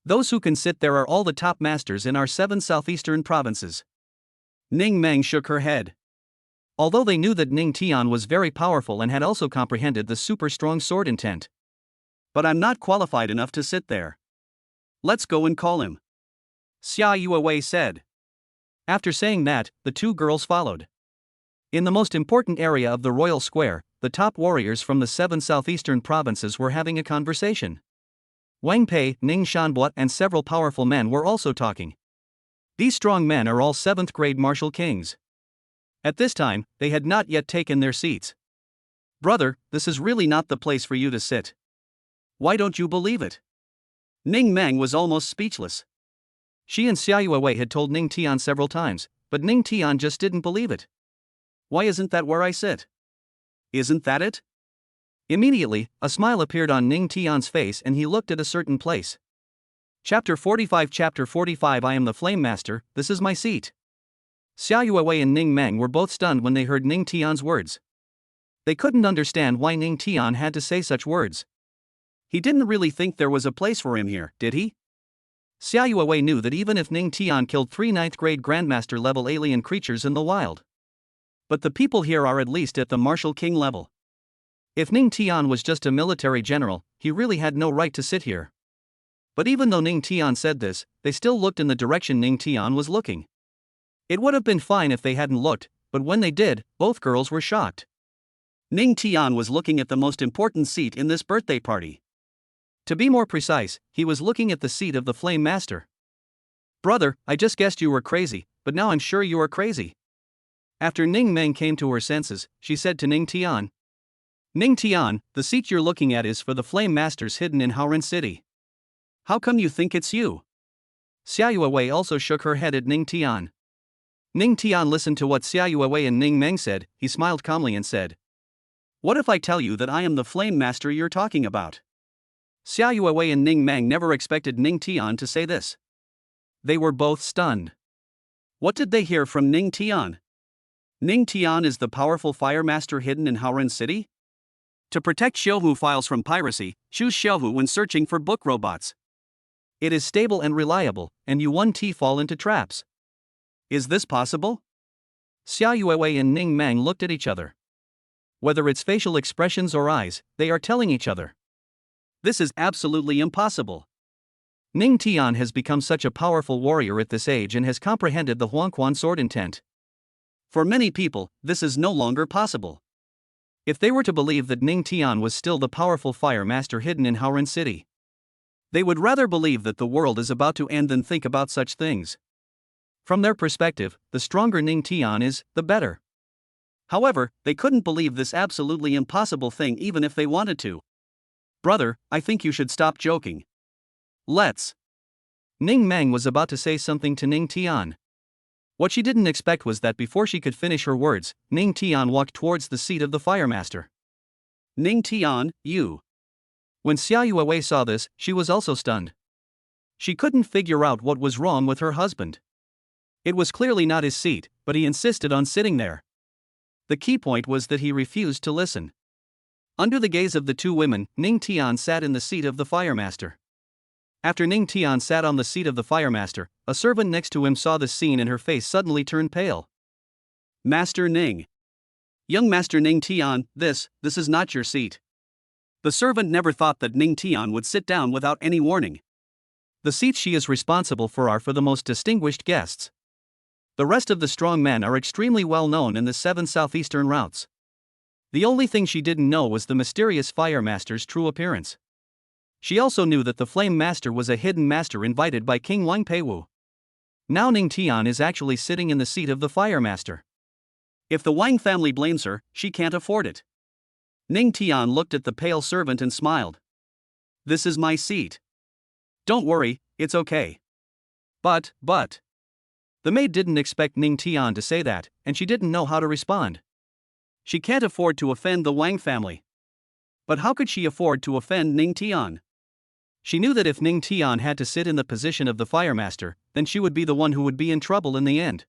Those who can sit there are all the top masters in our 7 southeastern provinces. Ning Meng shook her head. Although they knew that Ning Tian was very powerful and had also comprehended the super strong sword intent. But I'm not qualified enough to sit there. Let's go and call him. Xia Yuewei said. After saying that, the 2 girls followed. In the most important area of the royal square, the top warriors from the 7 southeastern provinces were having a conversation. Wang Pei, Ning Shanbua, and several powerful men were also talking. These strong men are all 7th grade martial kings. At this time, they had not yet taken their seats. Brother, this is really not the place for you to sit. Why don't you believe it? Ning Meng was almost speechless. She and Xia Yuewei had told Ning Tian several times, but Ning Tian just didn't believe it. Why isn't that where I sit? Isn't that it? Immediately, a smile appeared on Ning Tian's face and he looked at a certain place. Chapter 45 I am the Flame Master, this is my seat. Xia Yuewei and Ning Meng were both stunned when they heard Ning Tian's words. They couldn't understand why Ning Tian had to say such words. He didn't really think there was a place for him here, did he? Xia Yuewei knew that even if Ning Tian killed 3 9th grade Grandmaster level alien creatures in the wild. But the people here are at least at the martial king level. If Ning Tian was just a military general, he really had no right to sit here. But even though Ning Tian said this, they still looked in the direction Ning Tian was looking. It would have been fine if they hadn't looked, but when they did, both girls were shocked. Ning Tian was looking at the most important seat in this birthday party. To be more precise, he was looking at the seat of the Flame Master. Brother, I just guessed you were crazy, but now I'm sure you are crazy. After Ning Meng came to her senses, she said to Ning Tian, Ning Tian, the seat you're looking at is for the Flame Masters hidden in Haoren City. How come you think it's you? Xia Yuewei also shook her head at Ning Tian. Ning Tian listened to what Xia Yuewei and Ning Meng said. He smiled calmly and said, What if I tell you that I am the Flame Master you're talking about? Xia Yuewei and Ning Meng never expected Ning Tian to say this. They were both stunned. What did they hear from Ning Tian? Ning Tian is the powerful fire master hidden in Haoren City? To protect Xiaohu files from piracy, choose Xiaohu when searching for book robots. It is stable and reliable, and you won't fall into traps. Is this possible? Xia Yuewei and Ning Meng looked at each other. Whether it's facial expressions or eyes, they are telling each other. This is absolutely impossible. Ning Tian has become such a powerful warrior at this age and has comprehended the Huangquan sword intent. For many people, this is no longer possible. If they were to believe that Ning Tian was still the powerful fire master hidden in Haoren City, they would rather believe that the world is about to end than think about such things. From their perspective, the stronger Ning Tian is, the better. However, they couldn't believe this absolutely impossible thing even if they wanted to. Brother, I think you should stop joking. Let's. Ning Meng was about to say something to Ning Tian. What she didn't expect was that before she could finish her words, Ning Tian walked towards the seat of the fire master. Ning Tian, you. When Xia Yuewei saw this, she was also stunned. She couldn't figure out what was wrong with her husband. It was clearly not his seat, but he insisted on sitting there. The key point was that he refused to listen. Under the gaze of the two women, Ning Tian sat in the seat of the fire master. After Ning Tian sat on the seat of the fire master, a servant next to him saw this scene and her face suddenly turned pale. Master Ning. Young Master Ning Tian, this is not your seat. The servant never thought that Ning Tian would sit down without any warning. The seats she is responsible for are for the most distinguished guests. The rest of the strong men are extremely well known in the 7 southeastern routes. The only thing she didn't know was the mysterious fire master's true appearance. She also knew that the Flame Master was a hidden master invited by King Wang Peiwu. Now Ning Tian is actually sitting in the seat of the Fire Master. If the Wang family blames her, she can't afford it. Ning Tian looked at the pale servant and smiled. This is my seat. Don't worry, it's okay. But. The maid didn't expect Ning Tian to say that, and she didn't know how to respond. She can't afford to offend the Wang family. But how could she afford to offend Ning Tian? She knew that if Ning Tian had to sit in the position of the fire master, then she would be the one who would be in trouble in the end.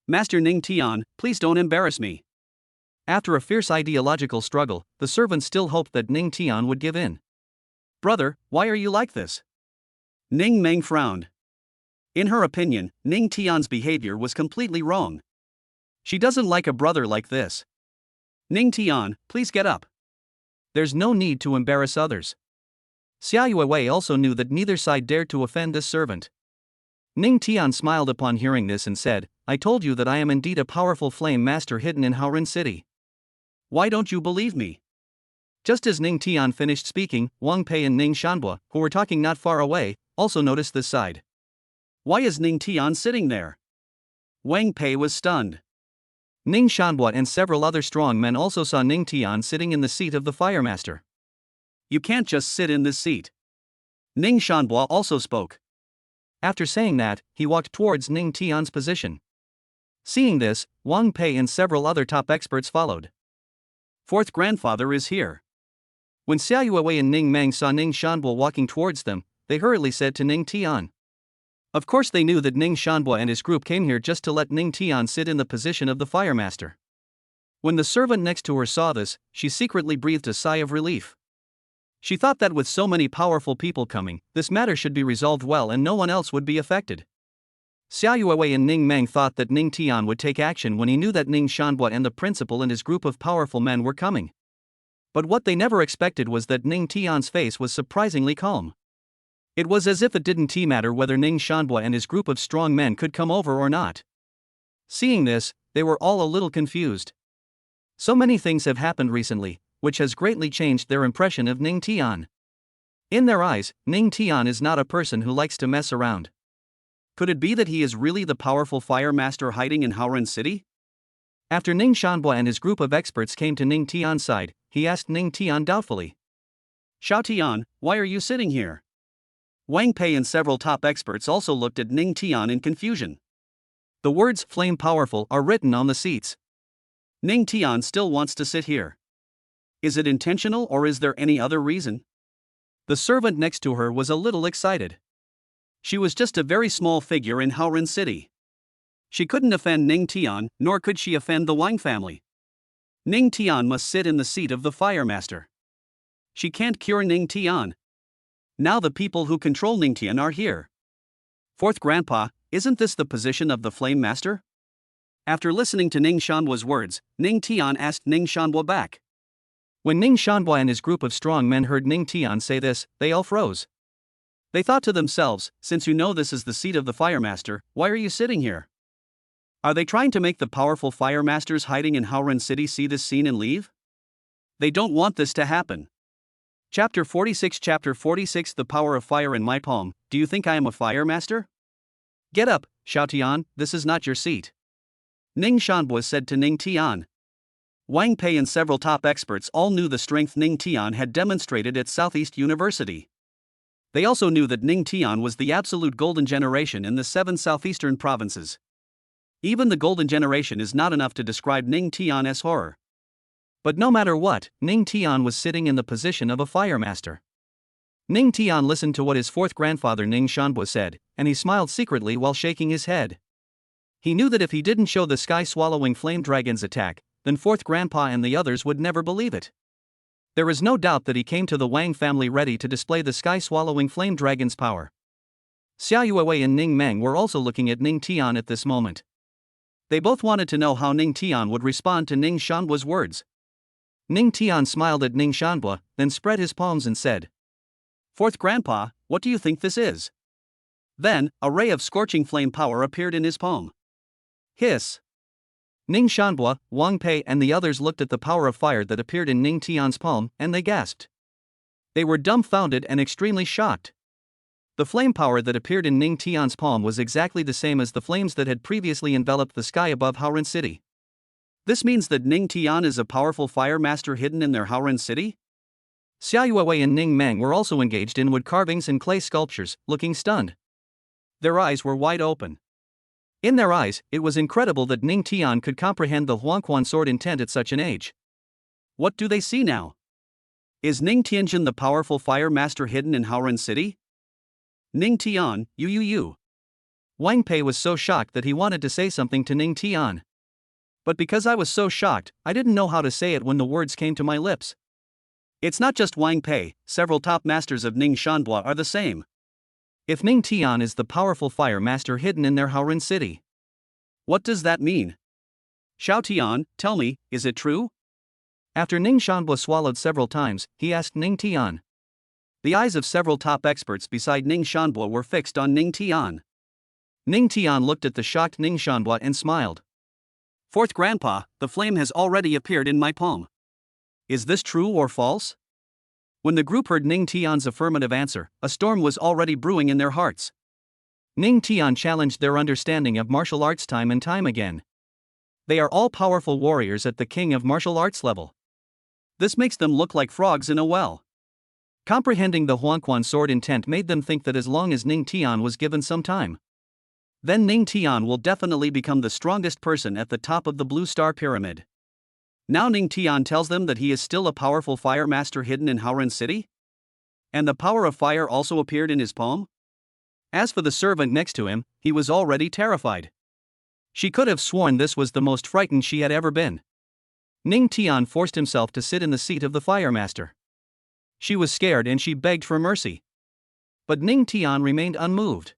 Master Ning Tian, please don't embarrass me. After a fierce ideological struggle, the servant still hoped that Ning Tian would give in. Brother, why are you like this? Ning Meng frowned. In her opinion, Ning Tian's behavior was completely wrong. She doesn't like a brother like this. Ning Tian, please get up. There's no need to embarrass others. Xia Yuewei also knew that neither side dared to offend this servant. Ning Tian smiled upon hearing this and said, I told you that I am indeed a powerful flame master hidden in Haoren City. Why don't you believe me? Just as Ning Tian finished speaking, Wang Pei and Ning Shanbua, who were talking not far away, also noticed this side. Why is Ning Tian sitting there? Wang Pei was stunned. Ning Shanbua and several other strong men also saw Ning Tian sitting in the seat of the fire master. You can't just sit in this seat. Ning Shanbua also spoke. After saying that, he walked towards Ning Tian's position. Seeing this, Wang Pei and several other top experts followed. Fourth grandfather is here. When Xia Yuewei and Ning Meng saw Ning Shanbua walking towards them, they hurriedly said to Ning Tian. Of course they knew that Ning Shanbua and his group came here just to let Ning Tian sit in the position of the fire master. When the servant next to her saw this, she secretly breathed a sigh of relief. She thought that with so many powerful people coming, this matter should be resolved well and no one else would be affected. Xia Yuewei and Ning Meng thought that Ning Tian would take action when he knew that Ning Shanbua and the principal and his group of powerful men were coming. But what they never expected was that Ning Tian's face was surprisingly calm. It was as if it didn't matter whether Ning Shanbua and his group of strong men could come over or not. Seeing this, they were all a little confused. So many things have happened recently, which has greatly changed their impression of Ning Tian. In their eyes, Ning Tian is not a person who likes to mess around. Could it be that he is really the powerful fire master hiding in Haoren City? After Ning Shanbua and his group of experts came to Ning Tian's side, he asked Ning Tian doubtfully. Xiao Tian, why are you sitting here? Wang Pei and several top experts also looked at Ning Tian in confusion. The words "flame powerful" are written on the seats. Ning Tian still wants to sit here. Is it intentional or is there any other reason? The servant next to her was a little excited. She was just a very small figure in Haoren City. She couldn't offend Ning Tian, nor could she offend the Wang family. Ning Tian must sit in the seat of the fire master. She can't cure Ning Tian. Now the people who control Ning Tian are here. Fourth Grandpa, isn't this the position of the flame master? After listening to Ning Shanbua's words, Ning Tian asked Ning Shanbua back. When Ning Shanbua and his group of strong men heard Ning Tian say this, they all froze. They thought to themselves, since you know this is the seat of the fire master, why are you sitting here? Are they trying to make the powerful fire masters hiding in Haoren City see this scene and leave? They don't want this to happen. Chapter 46 The power of fire in my palm. Do you think I am a fire master? Get up, Xiao Tian, this is not your seat. Ning Shanbua said to Ning Tian. Wang Pei and several top experts all knew the strength Ning Tian had demonstrated at Southeast University. They also knew that Ning Tian was the absolute golden generation in the 7 southeastern provinces. Even the golden generation is not enough to describe Ning Tian's horror. But no matter what, Ning Tian was sitting in the position of a fire master. Ning Tian listened to what his fourth grandfather Ning Shanbua said, and he smiled secretly while shaking his head. He knew that if he didn't show the sky-swallowing flame dragon's attack, then fourth grandpa and the others would never believe it. There is no doubt that he came to the Wang family ready to display the sky-swallowing flame dragon's power. Xia Yuewei and Ning Meng were also looking at Ning Tian at this moment. They both wanted to know how Ning Tian would respond to Ning Shanbua's words. Ning Tian smiled at Ning Shanbua, then spread his palms and said, Fourth Grandpa, what do you think this is? Then, a ray of scorching flame power appeared in his palm. Hiss! Ning Shanbua, Wang Pei and the others looked at the power of fire that appeared in Ning Tian's palm, and they gasped. They were dumbfounded and extremely shocked. The flame power that appeared in Ning Tian's palm was exactly the same as the flames that had previously enveloped the sky above Haoren City. This means that Ning Tian is a powerful fire master hidden in their Haoren City? Xia Yuewei and Ning Meng were also engaged in wood carvings and clay sculptures, looking stunned. Their eyes were wide open. In their eyes, it was incredible that Ning Tian could comprehend the Huangquan sword intent at such an age. What do they see now? Is Ning Tianjin the powerful fire master hidden in Haoren City? Ning Tian, you. Wang Pei was so shocked that he wanted to say something to Ning Tian. But because I was so shocked, I didn't know how to say it when the words came to my lips. It's not just Wang Pei, several top masters of Ning Shanbua are the same. If Ning Tian is the powerful fire master hidden in their Haoren City, what does that mean? Xiao Tian, tell me, is it true? After Ning Shanbua swallowed several times, he asked Ning Tian. The eyes of several top experts beside Ning Shanbua were fixed on Ning Tian. Ning Tian looked at the shocked Ning Shanbua and smiled. Fourth Grandpa, the flame has already appeared in my palm. Is this true or false? When the group heard Ning Tian's affirmative answer, a storm was already brewing in their hearts. Ning Tian challenged their understanding of martial arts time and time again. They are all powerful warriors at the king of martial arts level. This makes them look like frogs in a well. Comprehending the Huangquan sword intent made them think that as long as Ning Tian was given some time, then Ning Tian will definitely become the strongest person at the top of the Blue Star Pyramid. Now Ning Tian tells them that he is still a powerful fire master hidden in Haoren City? And the power of fire also appeared in his palm? As for the servant next to him, he was already terrified. She could have sworn this was the most frightened she had ever been. Ning Tian forced himself to sit in the seat of the fire master. She was scared and she begged for mercy. But Ning Tian remained unmoved.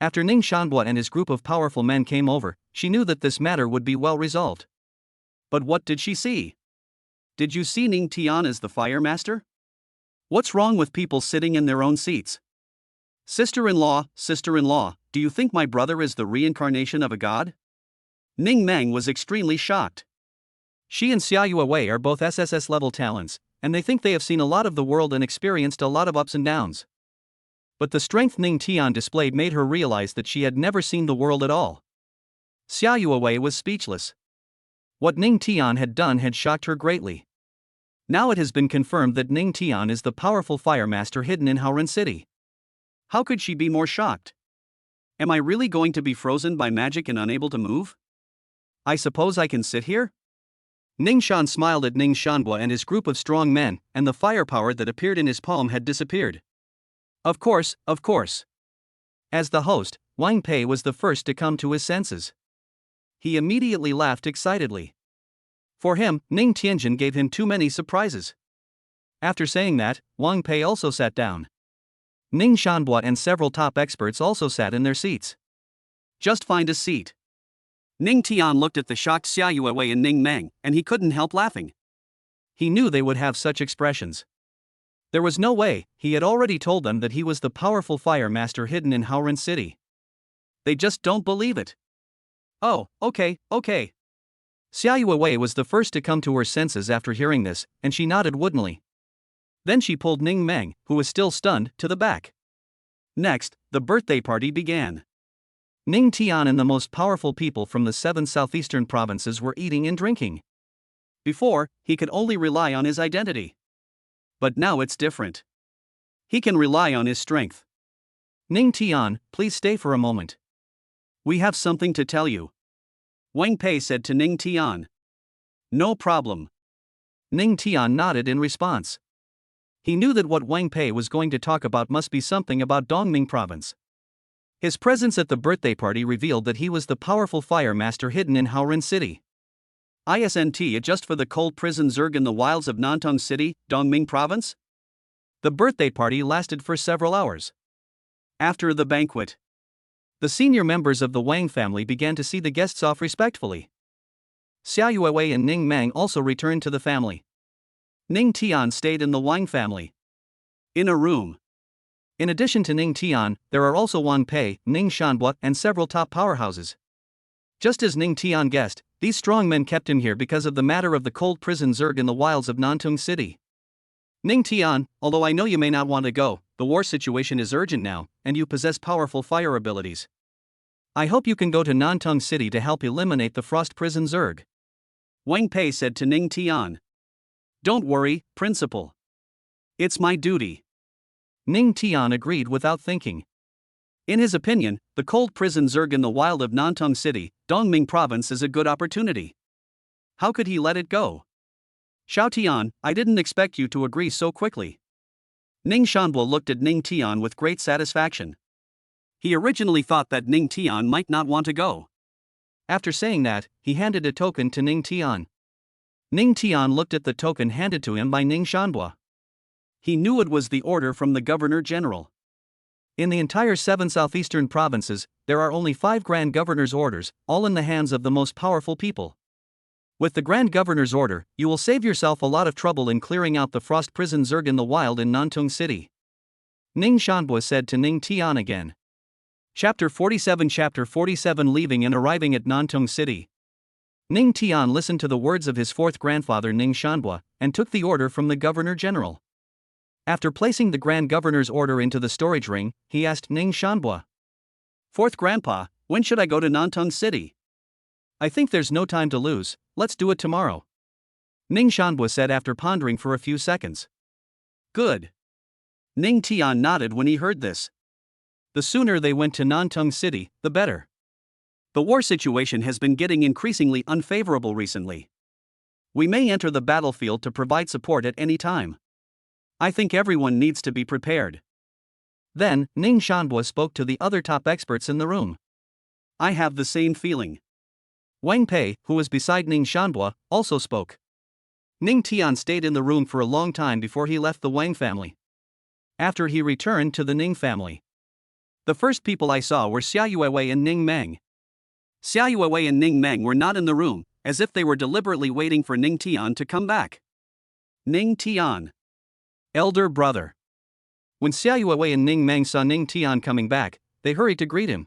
After Ning Shanbua and his group of powerful men came over, she knew that this matter would be well resolved. But what did she see? Did you see Ning Tian as the fire master? What's wrong with people sitting in their own seats? Sister-in-law, do you think my brother is the reincarnation of a god? Ning Meng was extremely shocked. She and Xia Yuewei are both SSS-level talents, and they think they have seen a lot of the world and experienced a lot of ups and downs. But the strength Ning Tian displayed made her realize that she had never seen the world at all. Xia Yuewei was speechless. What Ning Tian had done had shocked her greatly. Now it has been confirmed that Ning Tian is the powerful fire master hidden in Haoren City. How could she be more shocked? Am I really going to be frozen by magic and unable to move? I suppose I can sit here? Ning Shan smiled at Ning Shanhua and his group of strong men, and the firepower that appeared in his palm had disappeared. Of course, of course. As the host, Wang Pei was the first to come to his senses. He immediately laughed excitedly. For him, Ning Tianjin gave him too many surprises. After saying that, Wang Pei also sat down. Ning Shanhua and several top experts also sat in their seats. Just find a seat. Ning Tian looked at the shocked Xia Yuewei and Ning Meng, and he couldn't help laughing. He knew they would have such expressions. There was no way, he had already told them that he was the powerful fire master hidden in Haoren City. They just don't believe it. Oh, okay. Xia Yuewei was the first to come to her senses after hearing this, and she nodded woodenly. Then she pulled Ning Meng, who was still stunned, to the back. Next, the birthday party began. Ning Tian and the most powerful people from the 7 southeastern provinces were eating and drinking. Before, he could only rely on his identity. But now it's different. He can rely on his strength. Ning Tian, please stay for a moment. We have something to tell you. Wang Pei said to Ning Tian. No problem. Ning Tian nodded in response. He knew that what Wang Pei was going to talk about must be something about Dongming province. His presence at the birthday party revealed that he was the powerful fire master hidden in Haoren City. Isn't it just for the cold prison Zerg in the wilds of Nantong City, Dongming province? The birthday party lasted for several hours. After the banquet, the senior members of the Wang family began to see the guests off respectfully. Xia Yuewei and Ning Meng also returned to the family. Ning Tian stayed in the Wang family. In a room. In addition to Ning Tian, there are also Wang Pei, Ning Shanhua, and several top powerhouses. Just as Ning Tian guessed, these strong men kept him here because of the matter of the cold prison Zerg in the wilds of Nantong City. Ning Tian, although I know you may not want to go, the war situation is urgent now, and you possess powerful fire abilities. I hope you can go to Nantong City to help eliminate the frost prison Zerg. Wang Pei said to Ning Tian. Don't worry, Principal. It's my duty. Ning Tian agreed without thinking. In his opinion, the cold prison Zerg in the wild of Nantong City, Dongming province is a good opportunity. How could he let it go? Xiao Tian, I didn't expect you to agree so quickly. Ning Shanhua looked at Ning Tian with great satisfaction. He originally thought that Ning Tian might not want to go. After saying that, he handed a token to Ning Tian. Ning Tian looked at the token handed to him by Ning Shanhua. He knew it was the order from the Governor General. In the entire 7 southeastern provinces, there are only 5 Grand Governor's orders, all in the hands of the most powerful people. With the Grand Governor's order, you will save yourself a lot of trouble in clearing out the frost prison Zerg in the wild in Nantong City. Ning Shanhua said to Ning Tian again. Chapter 47 Leaving and arriving at Nantong City. Ning Tian listened to the words of his 4th grandfather Ning Shanhua, and took the order from the Governor General. After placing the Grand Governor's order into the storage ring, he asked Ning Shanhua. 4th Grandpa, when should I go to Nantong City? I think there's no time to lose, let's do it tomorrow. Ning Shanhua said after pondering for a few seconds. Good. Ning Tian nodded when he heard this. The sooner they went to Nantong City, the better. The war situation has been getting increasingly unfavorable recently. We may enter the battlefield to provide support at any time. I think everyone needs to be prepared. Then, Ning Shanhua spoke to the other top experts in the room. I have the same feeling. Wang Pei, who was beside Ning Shanhua, also spoke. Ning Tian stayed in the room for a long time before he left the Wang family. After he returned to the Ning family, the first people I saw were Xia Yuewei and Ning Meng. Xia Yuewei and Ning Meng were not in the room, as if they were deliberately waiting for Ning Tian to come back. Ning Tian. Elder brother. When Xia Yuewei and Ning Meng saw Ning Tian coming back, they hurried to greet him.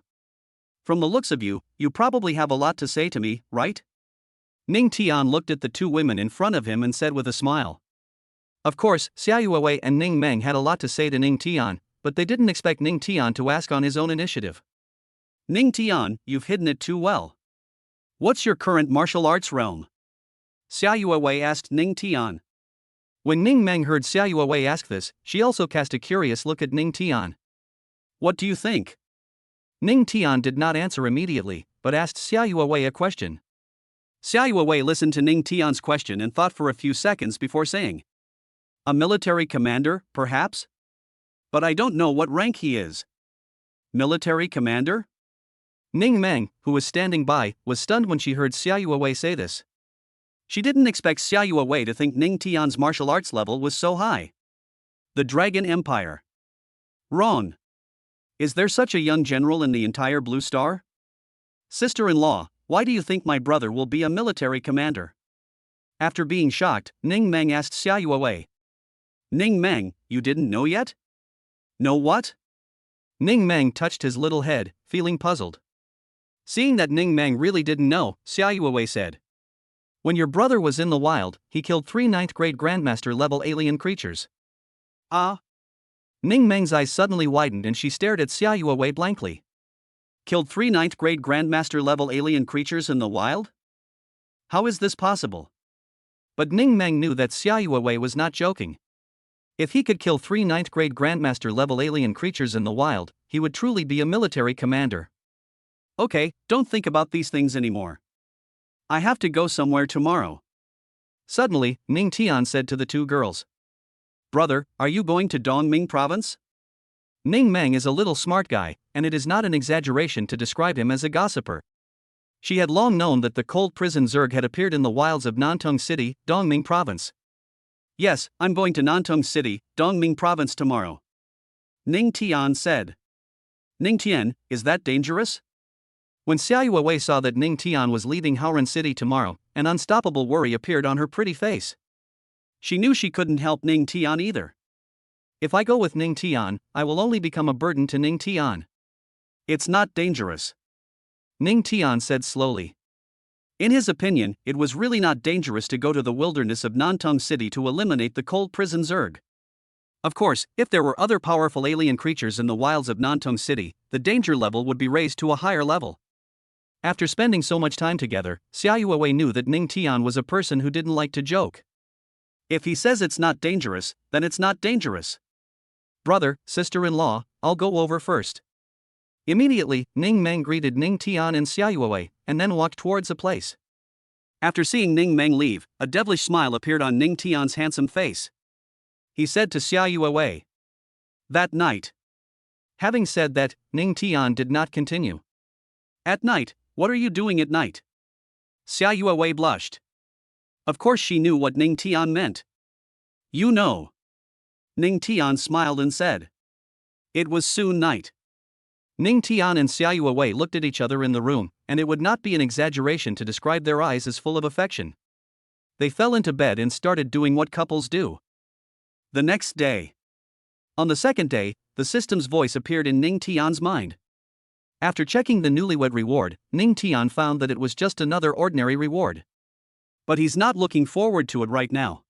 From the looks of you, you probably have a lot to say to me, right? Ning Tian looked at the 2 women in front of him and said with a smile. Of course, Xia Yuewei and Ning Meng had a lot to say to Ning Tian, but they didn't expect Ning Tian to ask on his own initiative. Ning Tian, you've hidden it too well. What's your current martial arts realm? Xia Yuewei asked Ning Tian. When Ning Meng heard Xia Yuewei ask this, she also cast a curious look at Ning Tian. What do you think? Ning Tian did not answer immediately, but asked Xia Yuewei a question. Xia Yuewei listened to Ning Tian's question and thought for a few seconds before saying, a military commander, perhaps? But I don't know what rank he is. Military commander? Ning Meng, who was standing by, was stunned when she heard Xia Yuewei say this. She didn't expect Xia Yuewei to think Ning Tian's martial arts level was so high. The Dragon Empire. Wrong. Is there such a young general in the entire Blue Star? Sister-in-law, why do you think my brother will be a military commander? After being shocked, Ning Meng asked Xia Yuewei. Ning Meng, you didn't know yet? Know what? Ning Meng touched his little head, feeling puzzled. Seeing that Ning Meng really didn't know, Xia Yuewei said. When your brother was in the wild, he killed 3 9th-grade Grandmaster-level alien creatures. Ah? Ning Meng's eyes suddenly widened and she stared at Xia Yuewei blankly. Killed 3 9th-grade Grandmaster-level alien creatures in the wild? How is this possible? But Ning Meng knew that Xia Yuewei was not joking. If he could kill 3 9th-grade Grandmaster-level alien creatures in the wild, he would truly be a military commander. Okay, don't think about these things anymore. I have to go somewhere tomorrow. Suddenly, Ning Tian said to the two girls. Brother, are you going to Dongming province? Ning Meng is a little smart guy, and it is not an exaggeration to describe him as a gossiper. She had long known that the cold prison Zerg had appeared in the wilds of Nantong City, Dongming province. Yes, I'm going to Nantong City, Dongming province tomorrow. Ning Tian said. Ning Tian, is that dangerous? When Xia Yuewei saw that Ning Tian was leaving Haoran City tomorrow, an unstoppable worry appeared on her pretty face. She knew she couldn't help Ning Tian either. If I go with Ning Tian, I will only become a burden to Ning Tian. It's not dangerous. Ning Tian said slowly. In his opinion, it was really not dangerous to go to the wilderness of Nantong City to eliminate the cold prison Zerg. Of course, if there were other powerful alien creatures in the wilds of Nantong City, the danger level would be raised to a higher level. After spending so much time together, Xia Yuewei knew that Ning Tian was a person who didn't like to joke. If he says it's not dangerous, then it's not dangerous. Brother, sister-in-law, I'll go over first. Immediately, Ning Meng greeted Ning Tian and Xia Yuewei, and then walked towards a place. After seeing Ning Meng leave, a devilish smile appeared on Ning Tian's handsome face. He said to Xia Yuewei. That night. Having said that, Ning Tian did not continue. At night, what are you doing at night? Xia Yuewei blushed. Of course she knew what Ning Tian meant. You know. Ning Tian smiled and said. It was soon night. Ning Tian and Xia Yuewei looked at each other in the room, and it would not be an exaggeration to describe their eyes as full of affection. They fell into bed and started doing what couples do. The next day. On the second day, the system's voice appeared in Ning Tian's mind. After checking the newlywed reward, Ning Tian found that it was just another ordinary reward. But he's not looking forward to it right now.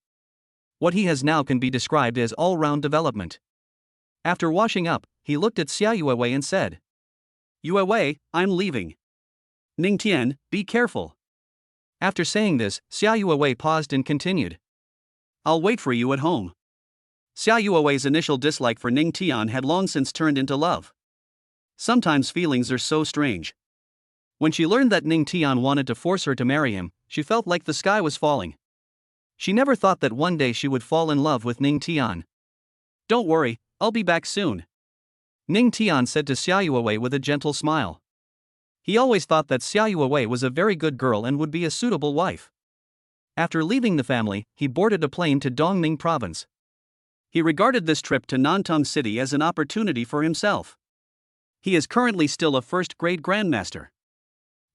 What he has now can be described as all-round development. After washing up, he looked at Xia Yuewei and said, Yuewei, I'm leaving. Ning Tian, be careful. After saying this, Xia Yuewei paused and continued. I'll wait for you at home. Xia Yuewei's initial dislike for Ning Tian had long since turned into love. Sometimes feelings are so strange. When she learned that Ning Tian wanted to force her to marry him, she felt like the sky was falling. She never thought that one day she would fall in love with Ning Tian. Don't worry, I'll be back soon. Ning Tian said to Xia Yuewei with a gentle smile. He always thought that Xia Yuewei was a very good girl and would be a suitable wife. After leaving the family, he boarded a plane to Dongming province. He regarded this trip to Nantong City as an opportunity for himself. He is currently still a first-grade Grandmaster.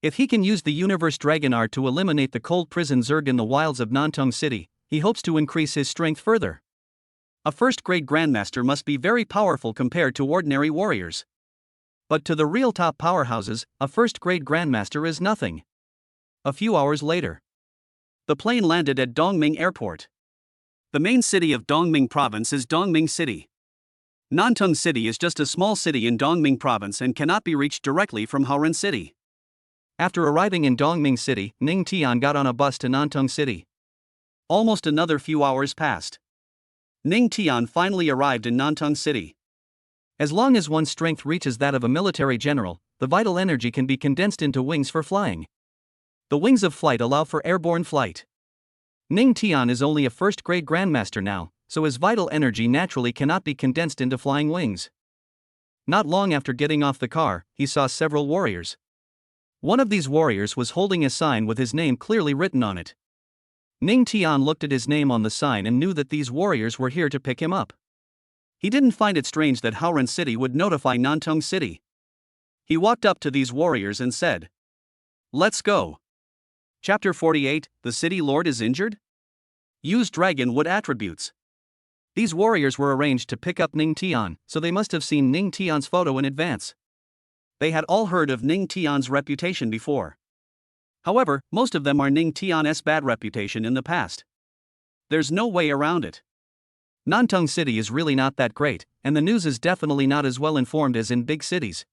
If he can use the Universe Dragon Art to eliminate the cold prison Zerg in the wilds of Nantong City, he hopes to increase his strength further. A first-grade Grandmaster must be very powerful compared to ordinary warriors. But to the real top powerhouses, a first-grade Grandmaster is nothing. A few hours later, the plane landed at Dongming Airport. The main city of Dongming Province is Dongming City. Nantong City is just a small city in Dongming Province and cannot be reached directly from Haoren City. After arriving in Dongming City, Ning Tian got on a bus to Nantong City. Almost another few hours passed. Ning Tian finally arrived in Nantong City. As long as one's strength reaches that of a military general, the vital energy can be condensed into wings for flying. The wings of flight allow for airborne flight. Ning Tian is only a first-grade grandmaster now, so his vital energy naturally cannot be condensed into flying wings. Not long after getting off the car, he saw several warriors. One of these warriors was holding a sign with his name clearly written on it. Ning Tian looked at his name on the sign and knew that these warriors were here to pick him up. He didn't find it strange that Haoren City would notify Nantong City. He walked up to these warriors and said, "Let's go." Chapter 48, The City Lord is Injured? Use Dragon Wood Attributes. These warriors were arranged to pick up Ning Tian, so they must have seen Ning Tian's photo in advance. They had all heard of Ning Tian's reputation before. However, most of them are Ning Tian's bad reputation in the past. There's no way around it. Nantong City is really not that great, and the news is definitely not as well informed as in big cities.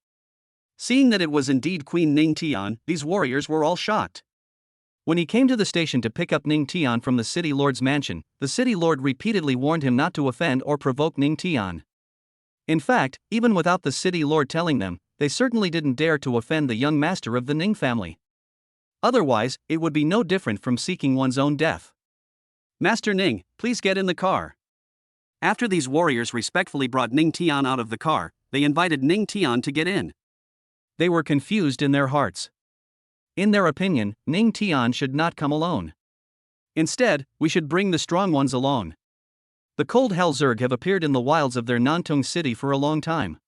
Seeing that it was indeed Queen Ning Tian, these warriors were all shocked. When he came to the station to pick up Ning Tian from the city lord's mansion, the city lord repeatedly warned him not to offend or provoke Ning Tian. In fact, even without the city lord telling them, they certainly didn't dare to offend the young master of the Ning family. Otherwise, it would be no different from seeking one's own death. "Master Ning, please get in the car." After these warriors respectfully brought Ning Tian out of the car, they invited Ning Tian to get in. They were confused in their hearts. In their opinion, Ning Tian should not come alone. Instead, we should bring the strong ones along. The cold hell Zerg have appeared in the wilds of their Nantong City for a long time.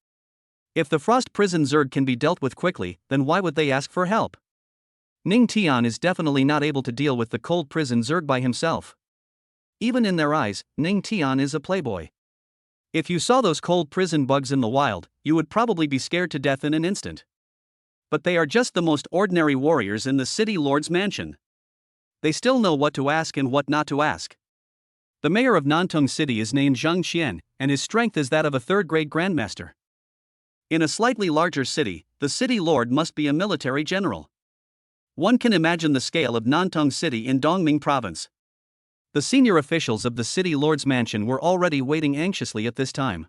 If the frost prison Zerg can be dealt with quickly, then why would they ask for help? Ning Tian is definitely not able to deal with the cold prison Zerg by himself. Even in their eyes, Ning Tian is a playboy. If you saw those cold prison bugs in the wild, you would probably be scared to death in an instant. But they are just the most ordinary warriors in the city lord's mansion. They still know what to ask and what not to ask. The mayor of Nantong City is named Zhang Xian, and his strength is that of a third-grade grandmaster. In a slightly larger city, the city lord must be a military general. One can imagine the scale of Nantong City in Dongming Province. The senior officials of the city lord's mansion were already waiting anxiously at this time.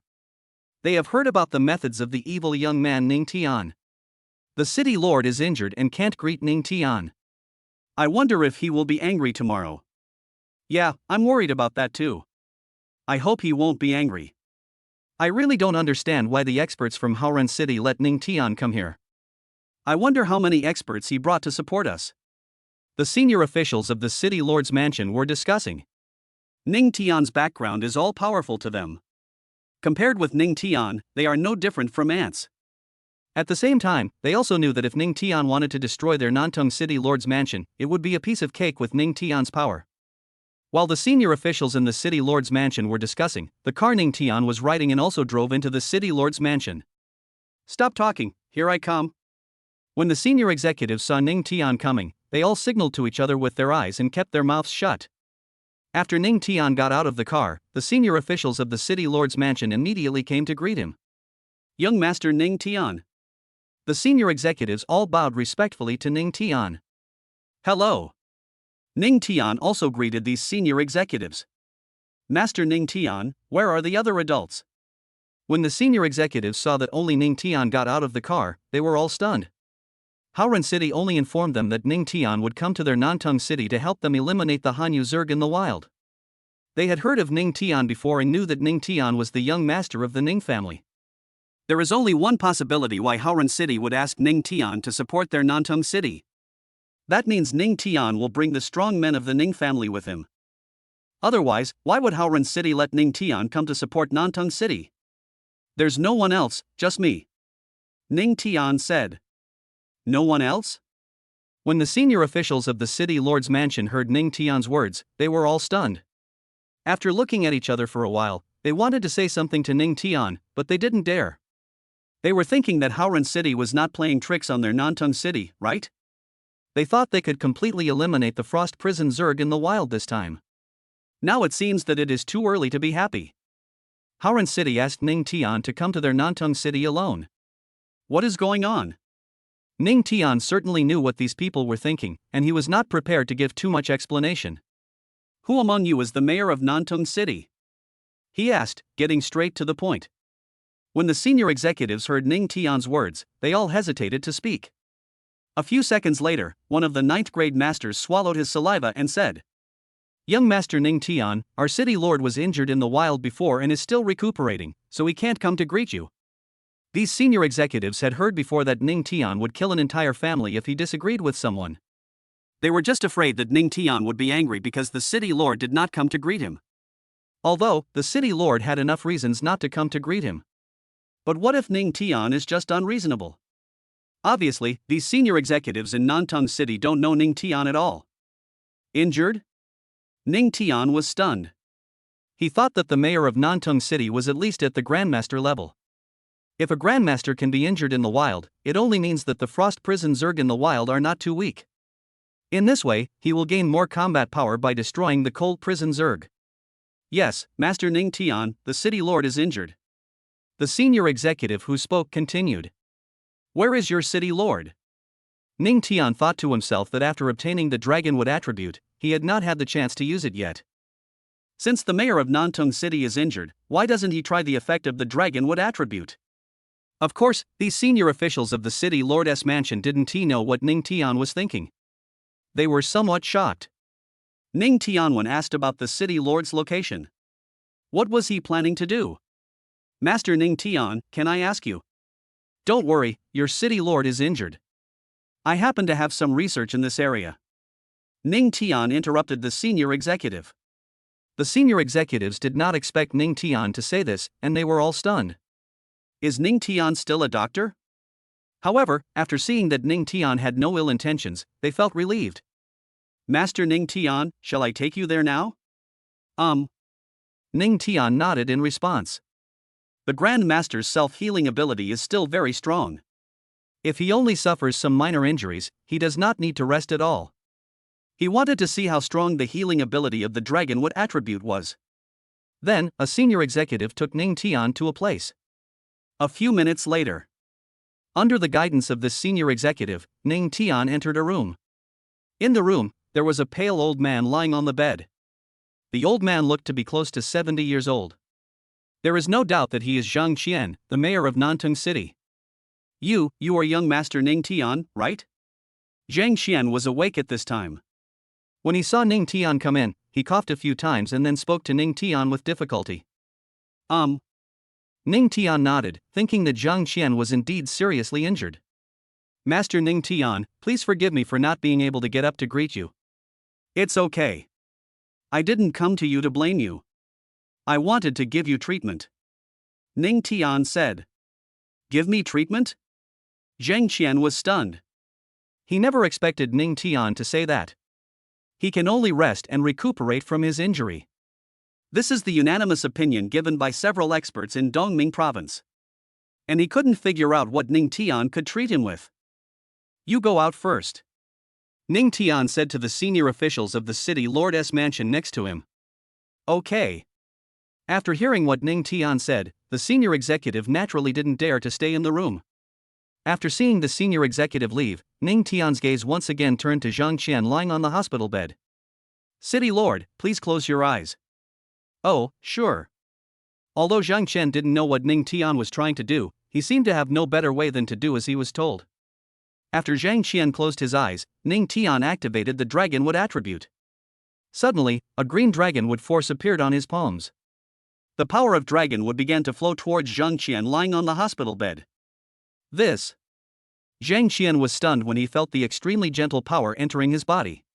They have heard about the methods of the evil young man Ning Tian. The city lord is injured and can't greet Ning Tian. I wonder if he will be angry tomorrow. Yeah, I'm worried about that too. I hope he won't be angry. I really don't understand why the experts from Haoren City let Ning Tian come here. I wonder how many experts he brought to support us. The senior officials of the city lord's mansion were discussing. Ning Tian's background is all powerful to them. Compared with Ning Tian, they are no different from ants. At the same time, they also knew that if Ning Tian wanted to destroy their Nantong City lord's mansion, it would be a piece of cake with Ning Tian's power. While the senior officials in the city lord's mansion were discussing, the car Ning Tian was riding in also drove into the city lord's mansion. "Stop talking, here I come." When the senior executives saw Ning Tian coming, they all signaled to each other with their eyes and kept their mouths shut. After Ning Tian got out of the car, the senior officials of the city lord's mansion immediately came to greet him. "Young Master Ning Tian." The senior executives all bowed respectfully to Ning Tian. "Hello." Ning Tian also greeted these senior executives. "Master Ning Tian, where are the other adults?" When the senior executives saw that only Ning Tian got out of the car, they were all stunned. Haoren City only informed them that Ning Tian would come to their Nantong City to help them eliminate the Hanyu Zerg in the wild. They had heard of Ning Tian before and knew that Ning Tian was the young master of the Ning family. There is only one possibility why Haoren City would ask Ning Tian to support their Nantong City. That means Ning Tian will bring the strong men of the Ning family with him. Otherwise, why would Haoren City let Ning Tian come to support Nantong City? "There's no one else, just me," Ning Tian said. "No one else?" When the senior officials of the city lord's mansion heard Ning Tian's words, they were all stunned. After looking at each other for a while, they wanted to say something to Ning Tian, but they didn't dare. They were thinking that Haoren City was not playing tricks on their Nantong City, right? They thought they could completely eliminate the frost prison Zerg in the wild this time. Now it seems that it is too early to be happy. Haoran City asked Ning Tian to come to their Nantung City alone. What is going on? Ning Tian certainly knew what these people were thinking, and he was not prepared to give too much explanation. Who among you is the mayor of Nantung City? He asked, getting straight to the point. When the senior executives heard Ning Tian's words, they all hesitated to speak. A few seconds later, one of the 9th grade masters swallowed his saliva and said, Young Master Ning Tian, our city lord was injured in the wild before and is still recuperating, so he can't come to greet you. These senior executives had heard before that Ning Tian would kill an entire family if he disagreed with someone. They were just afraid that Ning Tian would be angry because the city lord did not come to greet him. Although, the city lord had enough reasons not to come to greet him. But what if Ning Tian is just unreasonable? Obviously, these senior executives in Nantung City don't know Ning Tian at all. Injured? Ning Tian was stunned. He thought that the mayor of Nantung City was at least at the grandmaster level. If a grandmaster can be injured in the wild, it only means that the frost prison Zerg in the wild are not too weak. In this way, he will gain more combat power by destroying the cold prison Zerg. Yes, Master Ning Tian, the city lord is injured. The senior executive who spoke continued. Where is your city lord? Ning Tian thought to himself that after obtaining the Dragonwood attribute, he had not had the chance to use it yet. Since the mayor of Nantung City is injured, why doesn't he try the effect of the Dragonwood attribute? Of course, these senior officials of the city lord's mansion didn't know what Ning Tian was thinking. They were somewhat shocked. Ning Tianwen asked about the city lord's location. What was he planning to do? Master Ning Tian, can I ask you? Don't worry, your city lord is injured. I happen to have some research in this area. Ning Tian interrupted the senior executive. The senior executives did not expect Ning Tian to say this, and they were all stunned. Is Ning Tian still a doctor? However, after seeing that Ning Tian had no ill intentions, they felt relieved. Master Ning Tian, shall I take you there now? Ning Tian nodded in response. The Grand Master's self-healing ability is still very strong. If he only suffers some minor injuries, he does not need to rest at all. He wanted to see how strong the healing ability of the Dragonwood attribute was. Then, a senior executive took Ning Tian to a place. A few minutes later, under the guidance of this senior executive, Ning Tian entered a room. In the room, there was a pale old man lying on the bed. The old man looked to be close to 70 years old. There is no doubt that he is Zhang Qian, the mayor of Nantung City. You are young Master Ning Tian, right? Zhang Qian was awake at this time. When he saw Ning Tian come in, he coughed a few times and then spoke to Ning Tian with difficulty. Ning Tian nodded, thinking that Zhang Qian was indeed seriously injured. Master Ning Tian, please forgive me for not being able to get up to greet you. It's okay. I didn't come to you to blame you. I wanted to give you treatment. Ning Tian said. Give me treatment? Zhang Qian was stunned. He never expected Ning Tian to say that. He can only rest and recuperate from his injury. This is the unanimous opinion given by several experts in Dongming province. And he couldn't figure out what Ning Tian could treat him with. You go out first. Ning Tian said to the senior officials of the city lord's mansion next to him. Okay. After hearing what Ning Tian said, the senior executive naturally didn't dare to stay in the room. After seeing the senior executive leave, Ning Tian's gaze once again turned to Zhang Qian lying on the hospital bed. City Lord, please close your eyes. Oh, sure. Although Zhang Qian didn't know what Ning Tian was trying to do, he seemed to have no better way than to do as he was told. After Zhang Qian closed his eyes, Ning Tian activated the Dragonwood attribute. Suddenly, a green Dragonwood force appeared on his palms. The power of Dragonwood began to flow towards Zhang Qian lying on the hospital bed. Zhang Qian was stunned when he felt the extremely gentle power entering his body.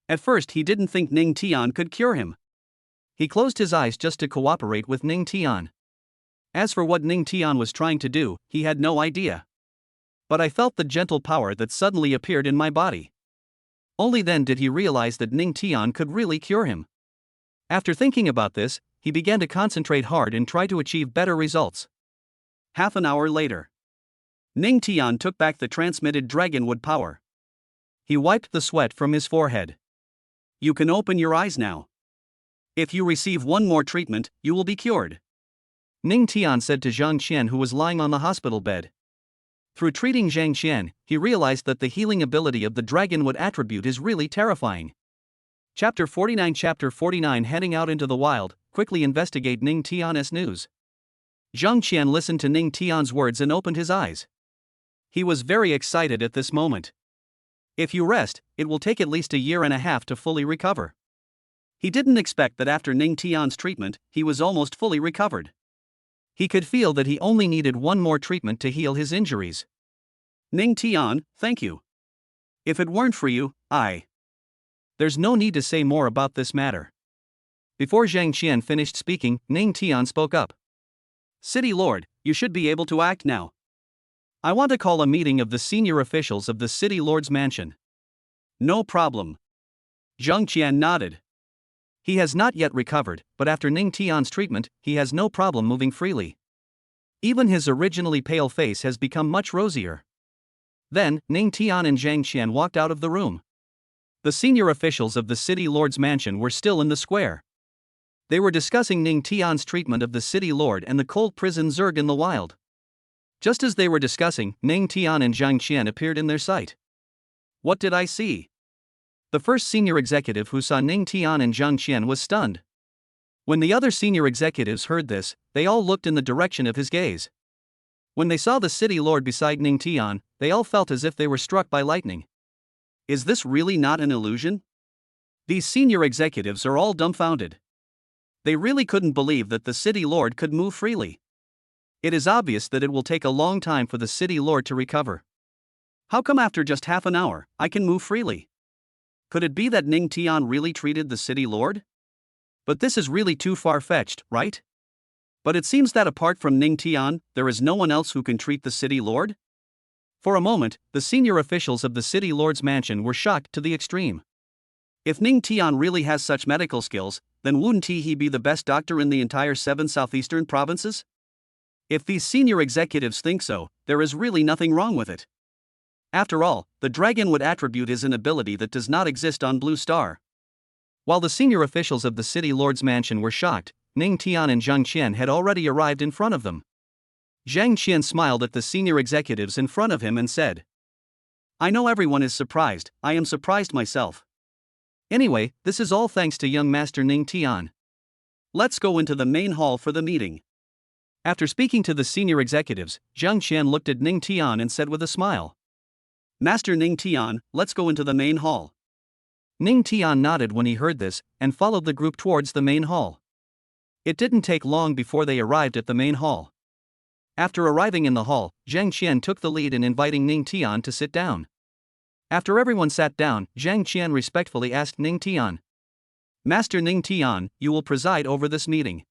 At first he didn't think Ning Tian could cure him. He closed his eyes just to cooperate with Ning Tian. As for what Ning Tian was trying to do, he had no idea. But I felt the gentle power that suddenly appeared in my body. Only then did he realize that Ning Tian could really cure him. After thinking about this, he began to concentrate hard and try to achieve better results. Half an hour later, Ning Tian took back the transmitted Dragonwood power. He wiped the sweat from his forehead. You can open your eyes now. If you receive one more treatment, you will be cured. Ning Tian said to Zhang Qian, who was lying on the hospital bed. Through treating Zhang Qian, he realized that the healing ability of the dragonwood attribute is really terrifying. Chapter 49 Heading out into the wild, quickly investigate Ning Tian's news. Zhang Qian listened to Ning Tian's words and opened his eyes. He was very excited at this moment. If you rest, it will take at least 1.5 years to fully recover. He didn't expect that after Ning Tian's treatment, he was almost fully recovered. He could feel that he only needed one more treatment to heal his injuries. Ning Tian, thank you. If it weren't for you, There's no need to say more about this matter. Before Zhang Qian finished speaking, Ning Tian spoke up. City Lord, you should be able to act now. I want to call a meeting of the senior officials of the City Lord's mansion. No problem. Zhang Qian nodded. He has not yet recovered, but after Ning Tian's treatment, he has no problem moving freely. Even his originally pale face has become much rosier. Then, Ning Tian and Zhang Qian walked out of the room. The senior officials of the City Lord's mansion were still in the square. They were discussing Ning Tian's treatment of the City Lord and the cold prison Zerg in the wild. Just as they were discussing, Ning Tian and Zhang Qian appeared in their sight. What did I see? The first senior executive who saw Ning Tian and Zhang Qian was stunned. When the other senior executives heard this, they all looked in the direction of his gaze. When they saw the City Lord beside Ning Tian, they all felt as if they were struck by lightning. Is this really not an illusion? These senior executives are all dumbfounded. They really couldn't believe that the City Lord could move freely. It is obvious that it will take a long time for the City Lord to recover. How come after just half an hour, I can move freely? Could it be that Ning Tian really treated the City Lord? But this is really too far-fetched, right? But it seems that apart from Ning Tian, there is no one else who can treat the City Lord? For a moment, the senior officials of the City Lord's mansion were shocked to the extreme. If Ning Tian really has such medical skills, then wouldn't he be the best doctor in the entire 7 southeastern provinces? If these senior executives think so, there is really nothing wrong with it. After all, the dragonwood attribute is an ability that does not exist on Blue Star. While the senior officials of the City Lord's mansion were shocked, Ning Tian and Zhang Qian had already arrived in front of them. Zhang Qian smiled at the senior executives in front of him and said, I know everyone is surprised, I am surprised myself. Anyway, this is all thanks to young Master Ning Tian. Let's go into the main hall for the meeting. After speaking to the senior executives, Zhang Qian looked at Ning Tian and said with a smile, Master Ning Tian, let's go into the main hall. Ning Tian nodded when he heard this, and followed the group towards the main hall. It didn't take long before they arrived at the main hall. After arriving in the hall, Zhang Qian took the lead in inviting Ning Tian to sit down. After everyone sat down, Zhang Qian respectfully asked Ning Tian, Master Ning Tian, you will preside over this meeting.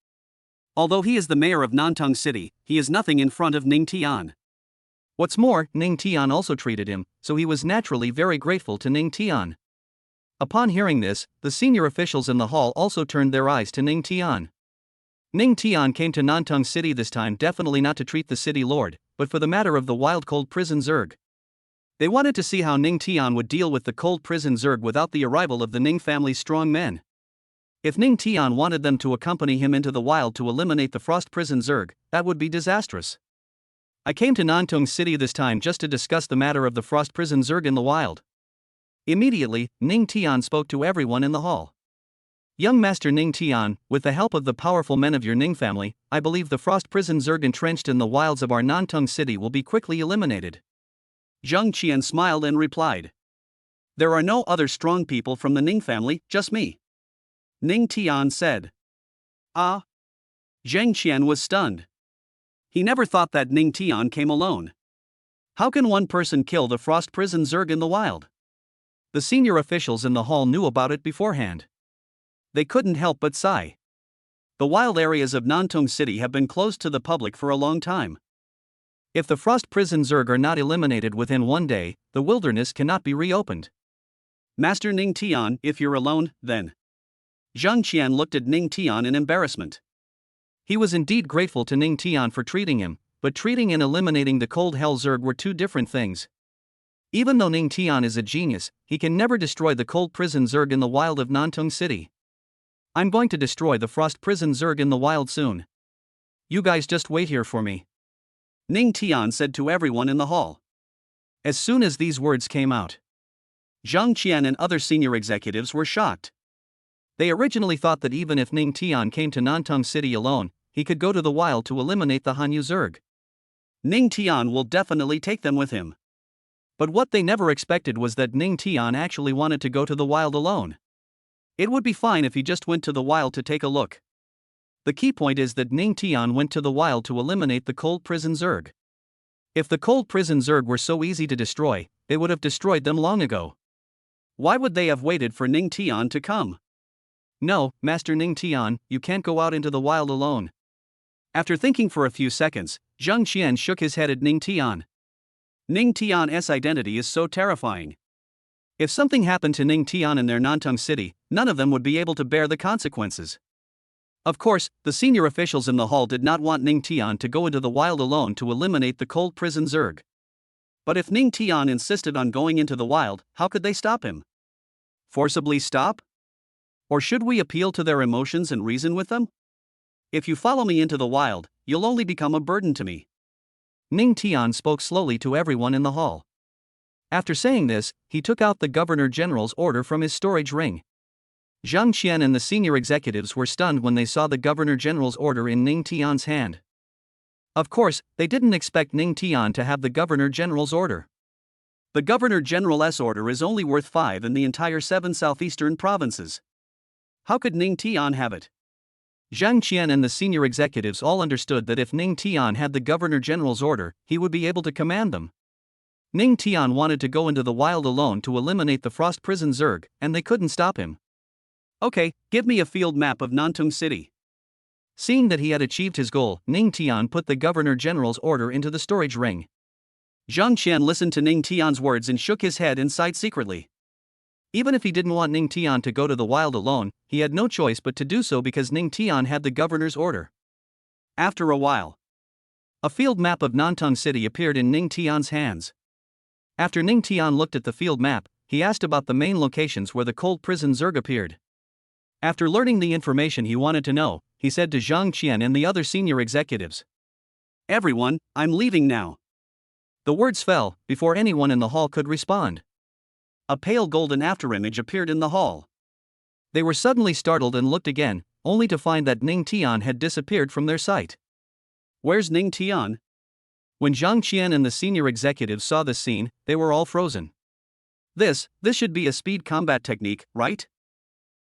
Although he is the mayor of Nantong City, he is nothing in front of Ning Tian. What's more, Ning Tian also treated him, so he was naturally very grateful to Ning Tian. Upon hearing this, the senior officials in the hall also turned their eyes to Ning Tian. Ning Tian came to Nantong City this time definitely not to treat the City Lord, but for the matter of the wild cold prison Zerg. They wanted to see how Ning Tian would deal with the cold prison Zerg without the arrival of the Ning family's strong men. If Ning Tian wanted them to accompany him into the wild to eliminate the frost prison Zerg, that would be disastrous. I came to Nantong City this time just to discuss the matter of the frost prison Zerg in the wild. Immediately, Ning Tian spoke to everyone in the hall. Young Master Ning Tian, with the help of the powerful men of your Ning family, I believe the frost prison Zerg entrenched in the wilds of our Nantong City will be quickly eliminated. Zhang Qian smiled and replied, There are no other strong people from the Ning family, just me. Ning Tian said. Ah? Zhang Qian was stunned. He never thought that Ning Tian came alone. How can one person kill the frost prison Zerg in the wild? The senior officials in the hall knew about it beforehand. They couldn't help but sigh. The wild areas of Nantong City have been closed to the public for a long time. If the frost prison Zerg are not eliminated within one day, the wilderness cannot be reopened. Master Ning Tian, if you're alone, then. Zhang Qian looked at Ning Tian in embarrassment. He was indeed grateful to Ning Tian for treating him, but treating and eliminating the cold hell Zerg were two different things. Even though Ning Tian is a genius, he can never destroy the cold prison Zerg in the wild of Nantong City. I'm going to destroy the frost prison Zerg in the wild soon. You guys just wait here for me, Ning Tian said to everyone in the hall. As soon as these words came out, Zhang Qian and other senior executives were shocked. They originally thought that even if Ning Tian came to Nantong City alone, he could go to the wild to eliminate the Hanyu Zerg. Ning Tian will definitely take them with him. But what they never expected was that Ning Tian actually wanted to go to the wild alone. It would be fine if he just went to the wild to take a look. The key point is that Ning Tian went to the wild to eliminate the cold prison Zerg. If the cold prison Zerg were so easy to destroy, they would have destroyed them long ago. Why would they have waited for Ning Tian to come? No, Master Ning Tian, you can't go out into the wild alone. After thinking for a few seconds, Zhang Qian shook his head at Ning Tian. Ning Tian's identity is so terrifying. If something happened to Ning Tian in their Nantong city, none of them would be able to bear the consequences. Of course, the senior officials in the hall did not want Ning Tian to go into the wild alone to eliminate the cold prison Zerg. But if Ning Tian insisted on going into the wild, how could they stop him? Forcibly stop? Or should we appeal to their emotions and reason with them? If you follow me into the wild, you'll only become a burden to me. Ning Tian spoke slowly to everyone in the hall. After saying this, he took out the Governor General's order from his storage ring. Zhang Qian and the senior executives were stunned when they saw the Governor General's order in Ning Tian's hand. Of course, they didn't expect Ning Tian to have the Governor General's order. The Governor General's order is only worth 5 in the entire 7 southeastern provinces. How could Ning Tian have it? Zhang Qian and the senior executives all understood that if Ning Tian had the Governor General's order, he would be able to command them. Ning Tian wanted to go into the wild alone to eliminate the Frost Prison Zerg, and they couldn't stop him. Okay, give me a field map of Nantong City. Seeing that he had achieved his goal, Ning Tian put the Governor General's order into the storage ring. Zhang Qian listened to Ning Tian's words and shook his head and sighed secretly. Even if he didn't want Ning Tian to go to the wild alone, he had no choice but to do so because Ning Tian had the governor's order. After a while, a field map of Nantong City appeared in Ning Tian's hands. After Ning Tian looked at the field map, he asked about the main locations where the cold prison Zerg appeared. After learning the information he wanted to know, he said to Zhang Qian and the other senior executives, "Everyone, I'm leaving now." The words fell before anyone in the hall could respond. A pale golden afterimage appeared in the hall. They were suddenly startled and looked again, only to find that Ning Tian had disappeared from their sight. Where's Ning Tian? When Zhang Qian and the senior executives saw this scene, they were all frozen. This should be a speed combat technique, right?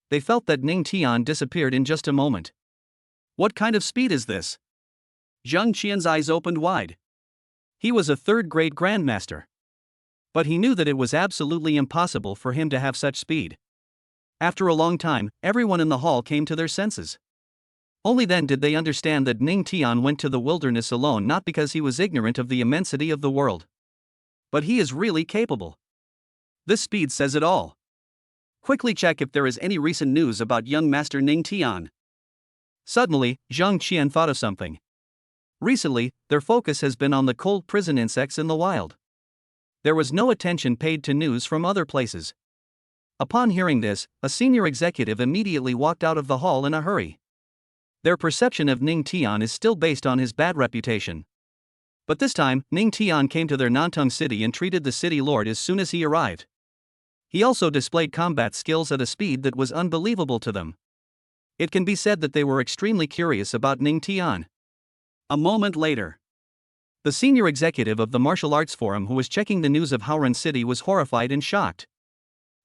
They felt that Ning Tian disappeared in just a moment. What kind of speed is this? Zhang Qian's eyes opened wide. He was a third-grade grandmaster. But he knew that it was absolutely impossible for him to have such speed. After a long time, everyone in the hall came to their senses. Only then did they understand that Ning Tian went to the wilderness alone not because he was ignorant of the immensity of the world. But he is really capable. This speed says it all. Quickly check if there is any recent news about young Master Ning Tian. Suddenly, Zhang Qian thought of something. Recently, their focus has been on the cold prison insects in the wild. There was no attention paid to news from other places. Upon hearing this, a senior executive immediately walked out of the hall in a hurry. Their perception of Ning Tian is still based on his bad reputation. But this time, Ning Tian came to their Nantong city and treated the city lord as soon as he arrived. He also displayed combat skills at a speed that was unbelievable to them. It can be said that they were extremely curious about Ning Tian. A moment later, the senior executive of the Martial Arts Forum who was checking the news of Howran City was horrified and shocked.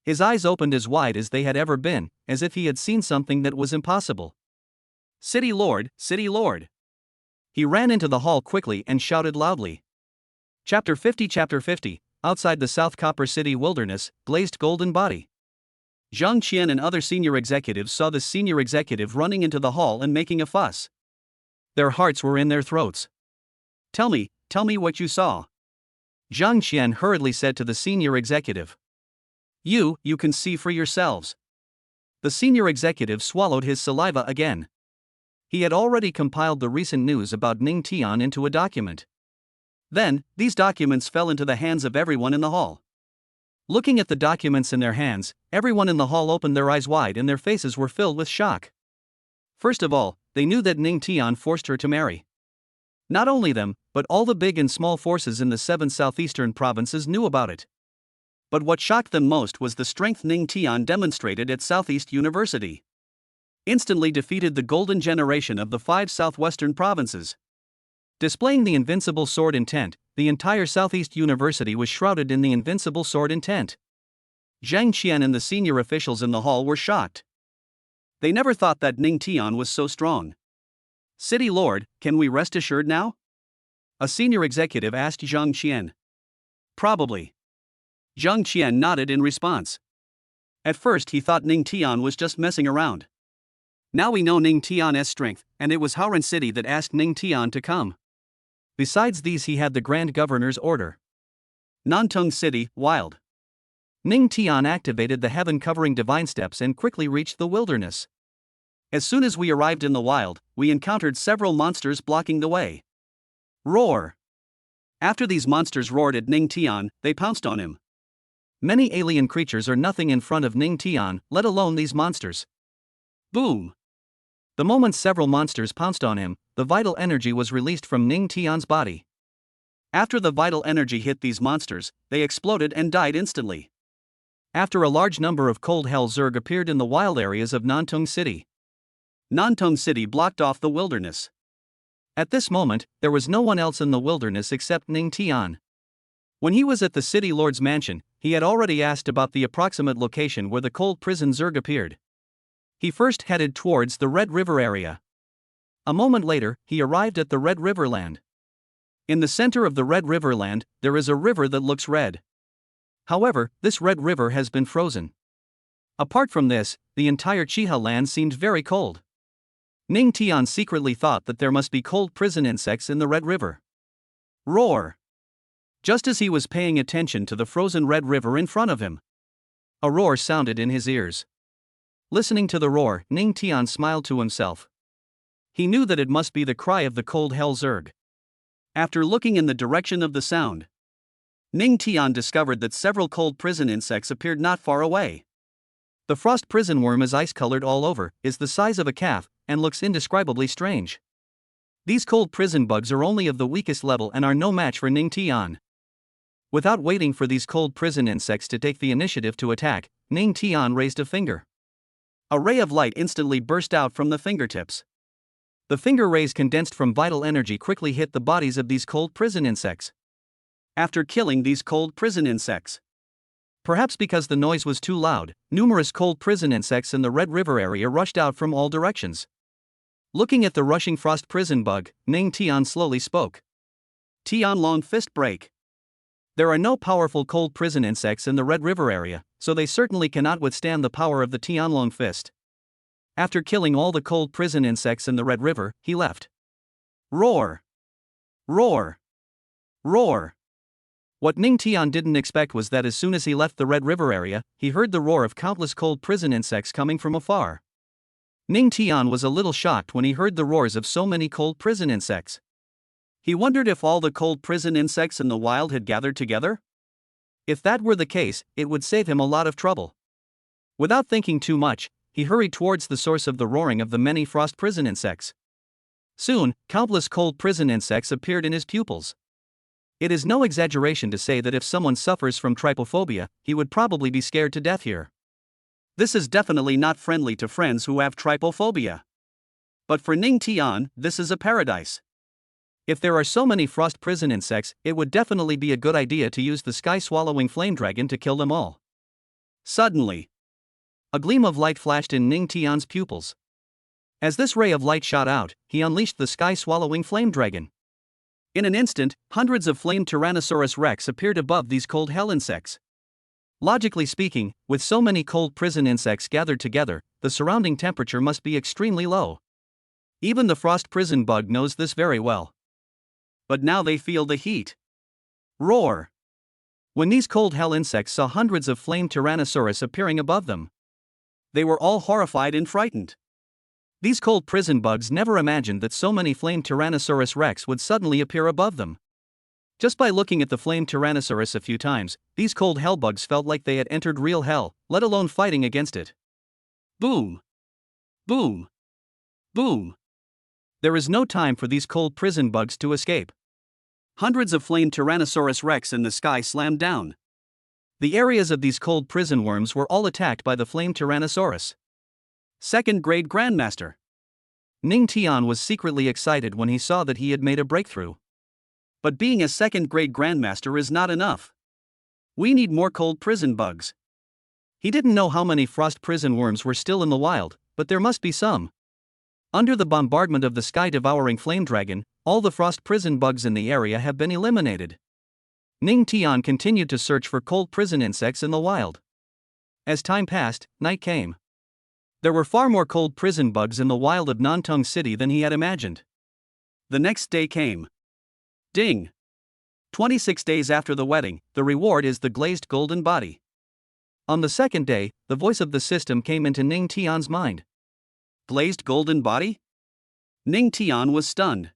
His eyes opened as wide as they had ever been, as if he had seen something that was impossible. City Lord, City Lord! He ran into the hall quickly and shouted loudly. Chapter 50, outside the South Copper City wilderness, blazed golden body. Zhang Qian and other senior executives saw the senior executive running into the hall and making a fuss. Their hearts were in their throats. Tell me what you saw. Zhang Qian hurriedly said to the senior executive. You can see for yourselves. The senior executive swallowed his saliva again. He had already compiled the recent news about Ning Tian into a document. Then, these documents fell into the hands of everyone in the hall. Looking at the documents in their hands, everyone in the hall opened their eyes wide and their faces were filled with shock. First of all, they knew that Ning Tian forced her to marry. Not only them, but all the big and small forces in the 7 southeastern provinces knew about it. But what shocked them most was the strength Ning Tian demonstrated at Southeast University. Instantly defeated the golden generation of the 5 southwestern provinces. Displaying the invincible sword intent, the entire Southeast University was shrouded in the invincible sword intent. Zhang Qian and the senior officials in the hall were shocked. They never thought that Ning Tian was so strong. City Lord, can we rest assured now? A senior executive asked Zhang Qian. Probably. Zhang Qian nodded in response. At first he thought Ning Tian was just messing around. Now we know Ning Tian's strength, and it was Haoran City that asked Ning Tian to come. Besides these he had the Grand Governor's order. Nantung City, wild. Ning Tian activated the heaven-covering divine steps and quickly reached the wilderness. As soon as we arrived in the wild, we encountered several monsters blocking the way. Roar! After these monsters roared at Ning Tian, they pounced on him. Many alien creatures are nothing in front of Ning Tian, let alone these monsters. Boom! The moment several monsters pounced on him, the vital energy was released from Ning Tian's body. After the vital energy hit these monsters, they exploded and died instantly. After a large number of cold hell Zerg appeared in the wild areas of Nantung City. Nantung City blocked off the wilderness. At this moment, there was no one else in the wilderness except Ning Tian. When he was at the city lord's mansion, he had already asked about the approximate location where the cold prison Zerg appeared. He first headed towards the Red River area. A moment later, he arrived at the Red River land. In the center of the Red River land, there is a river that looks red. However, this red river has been frozen. Apart from this, the entire Chiha land seemed very cold. Ning Tian secretly thought that there must be cold prison insects in the Red River. Roar! Just as he was paying attention to the frozen Red River in front of him, a roar sounded in his ears. Listening to the roar, Ning Tian smiled to himself. He knew that it must be the cry of the cold hell Zerg. After looking in the direction of the sound, Ning Tian discovered that several cold prison insects appeared not far away. The frost prison worm is ice-colored all over, is the size of a calf, and looks indescribably strange. These cold prison bugs are only of the weakest level and are no match for Ning Tian. Without waiting for these cold prison insects to take the initiative to attack, Ning Tian raised a finger. A ray of light instantly burst out from the fingertips. The finger rays condensed from vital energy quickly hit the bodies of these cold prison insects. After killing these cold prison insects, perhaps because the noise was too loud, numerous cold prison insects in the Red River area rushed out from all directions. Looking at the rushing frost prison bug, Ning Tian slowly spoke. Tian long fist break. There are no powerful cold prison insects in the Red River area, so they certainly cannot withstand the power of the Tianlong fist. After killing all the cold prison insects in the Red River, he left. Roar! Roar! Roar! What Ning Tian didn't expect was that as soon as he left the Red River area, he heard the roar of countless cold prison insects coming from afar. Ning Tian was a little shocked when he heard the roars of so many cold prison insects. He wondered if all the cold prison insects in the wild had gathered together? If that were the case, it would save him a lot of trouble. Without thinking too much, he hurried towards the source of the roaring of the many frost prison insects. Soon, countless cold prison insects appeared in his pupils. It is no exaggeration to say that if someone suffers from trypophobia, he would probably be scared to death here. This is definitely not friendly to friends who have trypophobia. But for Ning Tian, this is a paradise. If there are so many frost prison insects, it would definitely be a good idea to use the sky-swallowing flame dragon to kill them all. Suddenly, a gleam of light flashed in Ning Tian's pupils. As this ray of light shot out, he unleashed the sky-swallowing flame dragon. In an instant, hundreds of flame Tyrannosaurus rex appeared above these cold hell insects. Logically speaking, with so many cold prison insects gathered together, the surrounding temperature must be extremely low. Even the frost prison bug knows this very well. But now they feel the heat. Roar! When these cold hell insects saw hundreds of flame Tyrannosaurus appearing above them, they were all horrified and frightened. These cold prison bugs never imagined that so many flame Tyrannosaurus rex would suddenly appear above them. Just by looking at the flame Tyrannosaurus a few times, these cold hell bugs felt like they had entered real hell, let alone fighting against it. Boom! Boom! Boom! There is no time for these cold prison bugs to escape. Hundreds of flamed Tyrannosaurus rex in the sky slammed down. The areas of these cold prison worms were all attacked by the flamed Tyrannosaurus. Second grade Grandmaster. Ning Tian was secretly excited when he saw that he had made a breakthrough. But being a second grade Grandmaster is not enough. We need more cold prison bugs. He didn't know how many frost prison worms were still in the wild, but there must be some. Under the bombardment of the sky-devouring flame dragon, all the frost prison bugs in the area have been eliminated. Ning Tian continued to search for cold prison insects in the wild. As time passed, night came. There were far more cold prison bugs in the wild of Nantong City than he had imagined. The next day came. Ding! 26 days after the wedding, the reward is the glazed golden body. On the second day, the voice of the system came into Ning Tian's mind. Glazed golden body? Ning Tian was stunned.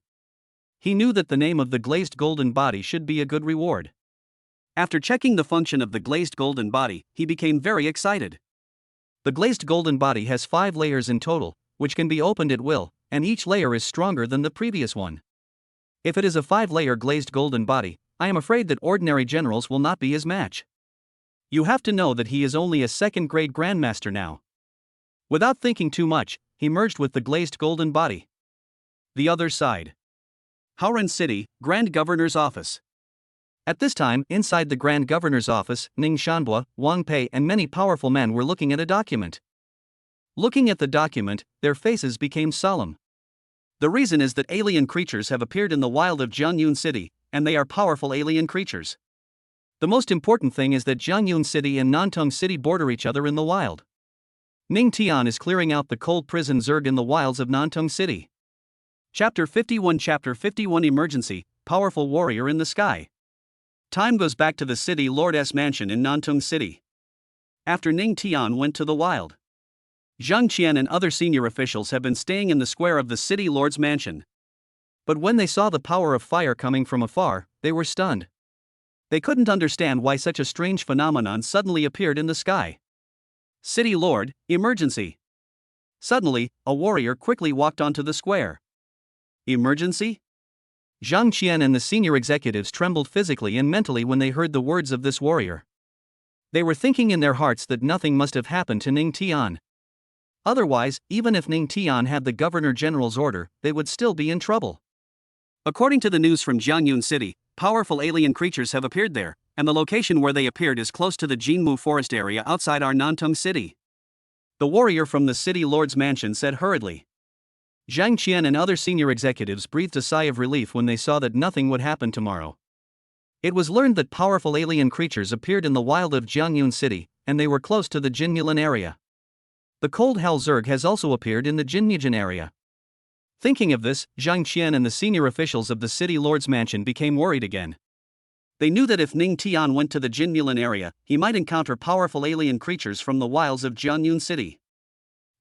He knew that the name of the glazed golden body should be a good reward. After checking the function of the glazed golden body, he became very excited. The glazed golden body has 5 layers in total, which can be opened at will, and each layer is stronger than the previous one. If it is a 5-layer glazed golden body, I am afraid that ordinary generals will not be his match. You have to know that he is only a second-grade Grandmaster now. Without thinking too much, he merged with the glazed golden body. The other side. Haoran City, Grand Governor's Office. At this time, inside the Grand Governor's office, Ning Shanbua, Wang Pei and many powerful men were looking at a document. Looking at the document, their faces became solemn. The reason is that alien creatures have appeared in the wild of Jiangyun City, and they are powerful alien creatures. The most important thing is that Jiangyun City and Nantong City border each other in the wild. Ning Tian is clearing out the cold prison Zerg in the wilds of Nantong City. Chapter 51 Emergency, Powerful Warrior in the Sky. Time goes back to the City Lord's mansion in Nantong City. After Ning Tian went to the wild, Zhang Qian and other senior officials have been staying in the square of the City Lord's mansion. But when they saw the power of fire coming from afar, they were stunned. They couldn't understand why such a strange phenomenon suddenly appeared in the sky. City Lord, emergency. Suddenly, a warrior quickly walked onto the square. Emergency? Zhang Qian and the senior executives trembled physically and mentally when they heard the words of this warrior. They were thinking in their hearts that nothing must have happened to Ning Tian. Otherwise, even if Ning Tian had the Governor General's order, they would still be in trouble. According to the news from Jiangyun City, powerful alien creatures have appeared there, and the location where they appeared is close to the Jinmu forest area outside our Nantong City. The warrior from the City Lord's mansion said hurriedly. Zhang Qian and other senior executives breathed a sigh of relief when they saw that nothing would happen tomorrow. It was learned that powerful alien creatures appeared in the wild of Jiangyun City, and they were close to the Jinmulan area. The cold hell Zerg has also appeared in the Jinmujan area. Thinking of this, Zhang Qian and the senior officials of the City Lord's mansion became worried again. They knew that if Ning Tian went to the Jinmulan area, he might encounter powerful alien creatures from the wilds of Jiangyun City.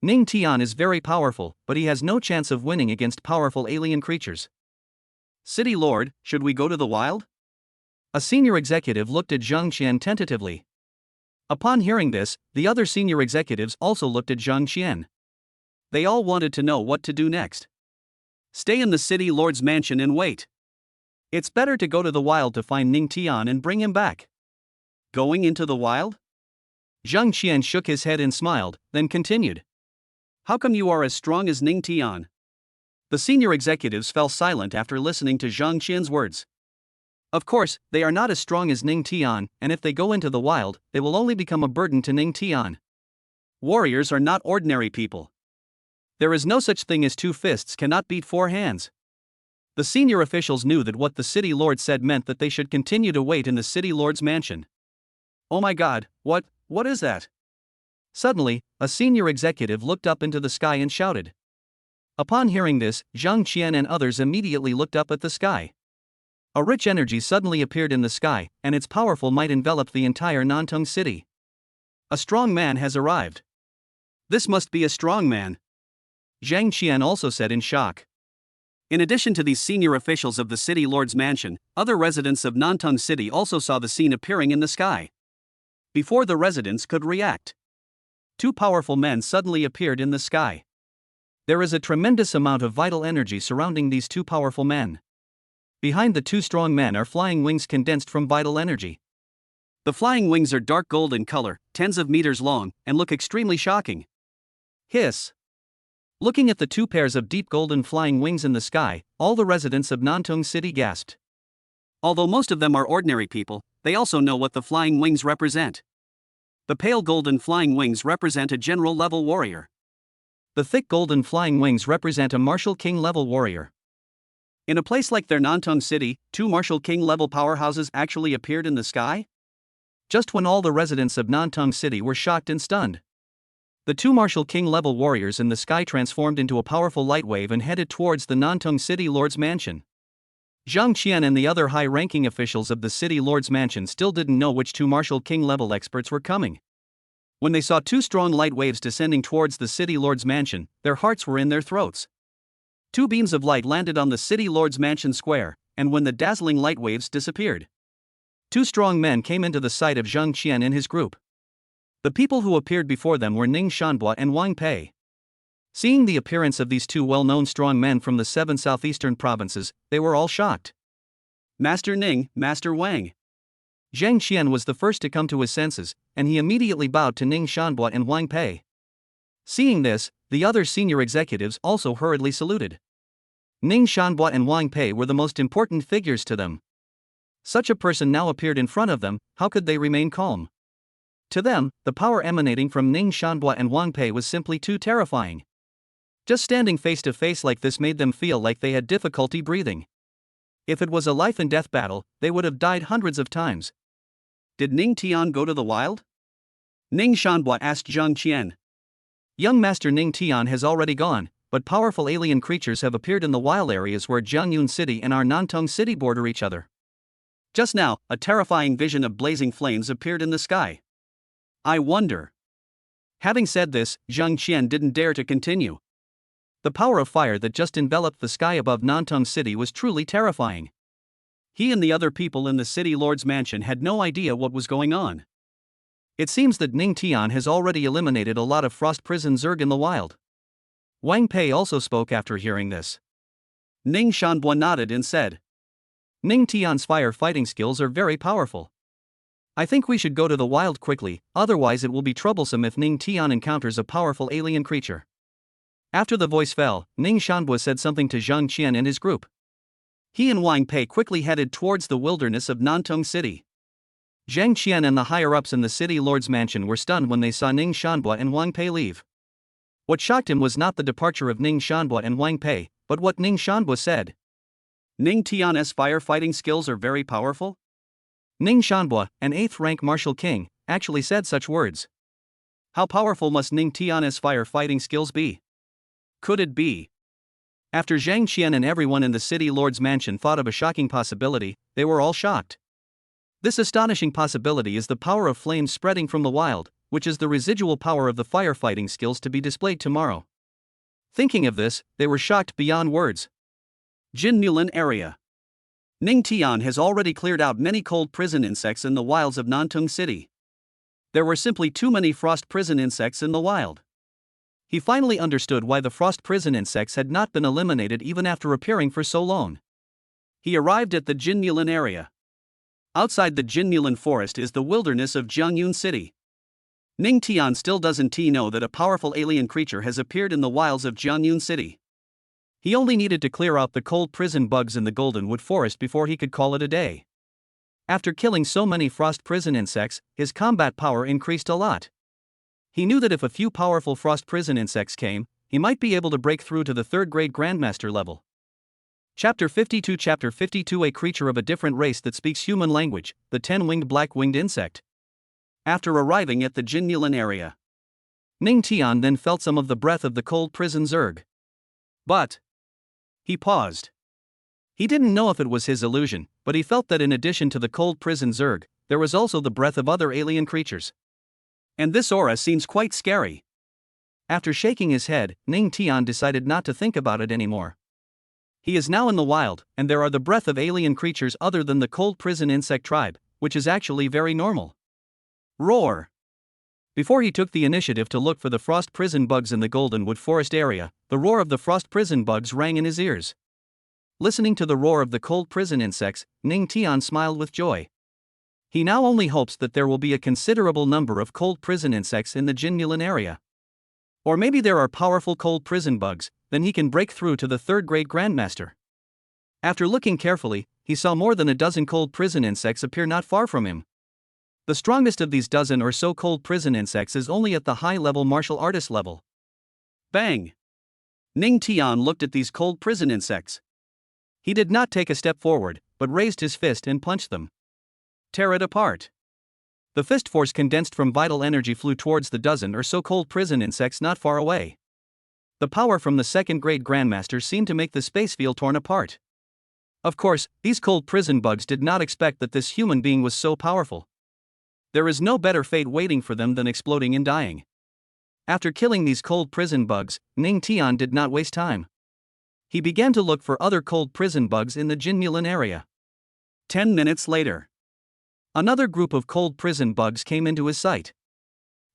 Ning Tian is very powerful, but he has no chance of winning against powerful alien creatures. City Lord, should we go to the wild? A senior executive looked at Zhang Qian tentatively. Upon hearing this, the other senior executives also looked at Zhang Qian. They all wanted to know what to do next. Stay in the City Lord's mansion and wait. It's better to go to the wild to find Ning Tian and bring him back. Going into the wild? Zhang Qian shook his head and smiled, then continued. How come you are as strong as Ning Tian? The senior executives fell silent after listening to Zhang Qian's words. Of course, they are not as strong as Ning Tian, and if they go into the wild, they will only become a burden to Ning Tian. Warriors are not ordinary people. There is no such thing as 2 fists cannot beat 4 hands. The senior officials knew that what the City Lord said meant that they should continue to wait in the City Lord's mansion. Oh my God, what is that? Suddenly, a senior executive looked up into the sky and shouted. Upon hearing this, Zhang Qian and others immediately looked up at the sky. A rich energy suddenly appeared in the sky, and its powerful might enveloped the entire Nantong City. A strong man has arrived. This must be a strong man. Zhang Qian also said in shock. In addition to these senior officials of the City Lord's mansion, other residents of Nantong City also saw the scene appearing in the sky. Before the residents could react, 2 powerful men suddenly appeared in the sky. There is a tremendous amount of vital energy surrounding these two powerful men. Behind the two strong men are flying wings condensed from vital energy. The flying wings are dark gold in color, tens of meters long, and look extremely shocking. Hiss. Looking at the two pairs of deep golden flying wings in the sky, all the residents of Nantong City gasped. Although most of them are ordinary people, they also know what the flying wings represent. The pale golden flying wings represent a general-level warrior. The thick golden flying wings represent a martial king-level warrior. In a place like their Nantong City, two martial king-level powerhouses actually appeared in the sky? Just when all the residents of Nantong City were shocked and stunned. The two martial king-level warriors in the sky transformed into a powerful light wave and headed towards the Nantong City Lord's Mansion. Zhang Qian and the other high-ranking officials of the City Lord's Mansion still didn't know which two martial king-level experts were coming. When they saw two strong light waves descending towards the City Lord's Mansion, their hearts were in their throats. Two beams of light landed on the City Lord's Mansion square, and when the dazzling light waves disappeared, two strong men came into the sight of Zhang Qian and his group. The people who appeared before them were Ning Shanbua and Wang Pei. Seeing the appearance of these two well-known strong men from the 7 southeastern provinces, they were all shocked. Master Ning, Master Wang. Zhang Qian was the first to come to his senses, and he immediately bowed to Ning Shanbua and Wang Pei. Seeing this, the other senior executives also hurriedly saluted. Ning Shanbua and Wang Pei were the most important figures to them. Such a person now appeared in front of them, how could they remain calm? To them, the power emanating from Ning Shanbua and Wang Pei was simply too terrifying. Just standing face to face like this made them feel like they had difficulty breathing. If it was a life and death battle, they would have died hundreds of times. Did Ning Tian go to the wild? Ning Shanbua asked Zhang Qian. Young Master Ning Tian has already gone, but powerful alien creatures have appeared in the wild areas where Jiangyun City and our Nantong City border each other. Just now, a terrifying vision of blazing flames appeared in the sky. I wonder. Having said this, Zhang Qian didn't dare to continue. The power of fire that just enveloped the sky above Nantong City was truly terrifying. He and the other people in the City Lord's Mansion had no idea what was going on. It seems that Ning Tian has already eliminated a lot of frost prison Zerg in the wild. Wang Pei also spoke after hearing this. Ning Shanbua nodded and said, Ning Tian's fire fighting skills are very powerful. I think we should go to the wild quickly, otherwise it will be troublesome if Ning Tian encounters a powerful alien creature. After the voice fell, Ning Shanbua said something to Zhang Qian and his group. He and Wang Pei quickly headed towards the wilderness of Nantong City. Zhang Qian and the higher-ups in the City Lord's Mansion were stunned when they saw Ning Shanbua and Wang Pei leave. What shocked him was not the departure of Ning Shanbua and Wang Pei, but what Ning Shanbua said. Ning Tian's firefighting skills are very powerful? Ning Shanbua, an 8th-rank martial king, actually said such words. How powerful must Ning Tian's firefighting skills be? Could it be? After Zhang Qian and everyone in the City Lord's Mansion thought of a shocking possibility, they were all shocked. This astonishing possibility is the power of flames spreading from the wild, which is the residual power of the firefighting skills to be displayed tomorrow. Thinking of this, they were shocked beyond words. Jin Mulan area. Ning Tian has already cleared out many cold prison insects in the wilds of Nantong City. There were simply too many frost prison insects in the wild. He finally understood why the frost prison insects had not been eliminated even after appearing for so long. He arrived at the Jin Mulan area. Outside the Jin Mulan forest is the wilderness of Jiangyun City. Ning Tian still doesn't know that a powerful alien creature has appeared in the wilds of Jiangyun City. He only needed to clear out the cold prison bugs in the Goldenwood Forest before he could call it a day. After killing so many frost prison insects, his combat power increased a lot. He knew that if a few powerful frost prison insects came, he might be able to break through to the 3rd grade Grandmaster level. Chapter 52 Chapter 52 A creature of a different race that speaks human language, the 10-winged black-winged insect. After arriving at the Jin Mulan area, Ning Tian then felt some of the breath of the cold prison Zerg. But he paused. He didn't know if it was his illusion, but he felt that in addition to the cold prison Zerg, there was also the breath of other alien creatures. And this aura seems quite scary. After shaking his head, Ning Tian decided not to think about it anymore. He is now in the wild, and there are the breath of alien creatures other than the cold prison insect tribe, which is actually very normal. Roar! Before he took the initiative to look for the frost prison bugs in the Goldenwood Forest area, the roar of the frost prison bugs rang in his ears. Listening to the roar of the cold prison insects, Ning Tian smiled with joy. He now only hopes that there will be a considerable number of cold prison insects in the Jinmulan area. Or maybe there are powerful cold prison bugs, then he can break through to the third-grade Grandmaster. After looking carefully, he saw more than a dozen cold prison insects appear not far from him. The strongest of these dozen or so cold prison insects is only at the high-level martial artist level. Bang! Ning Tian looked at these cold prison insects. He did not take a step forward, but raised his fist and punched them. Tear it apart. The fist force condensed from vital energy flew towards the dozen or so cold prison insects not far away. The power from the second-grade Grandmaster seemed to make the space field torn apart. Of course, these cold prison bugs did not expect that this human being was so powerful. There is no better fate waiting for them than exploding and dying. After killing these cold prison bugs, Ning Tian did not waste time. He began to look for other cold prison bugs in the Jinmulan area. 10 minutes later, another group of cold prison bugs came into his sight.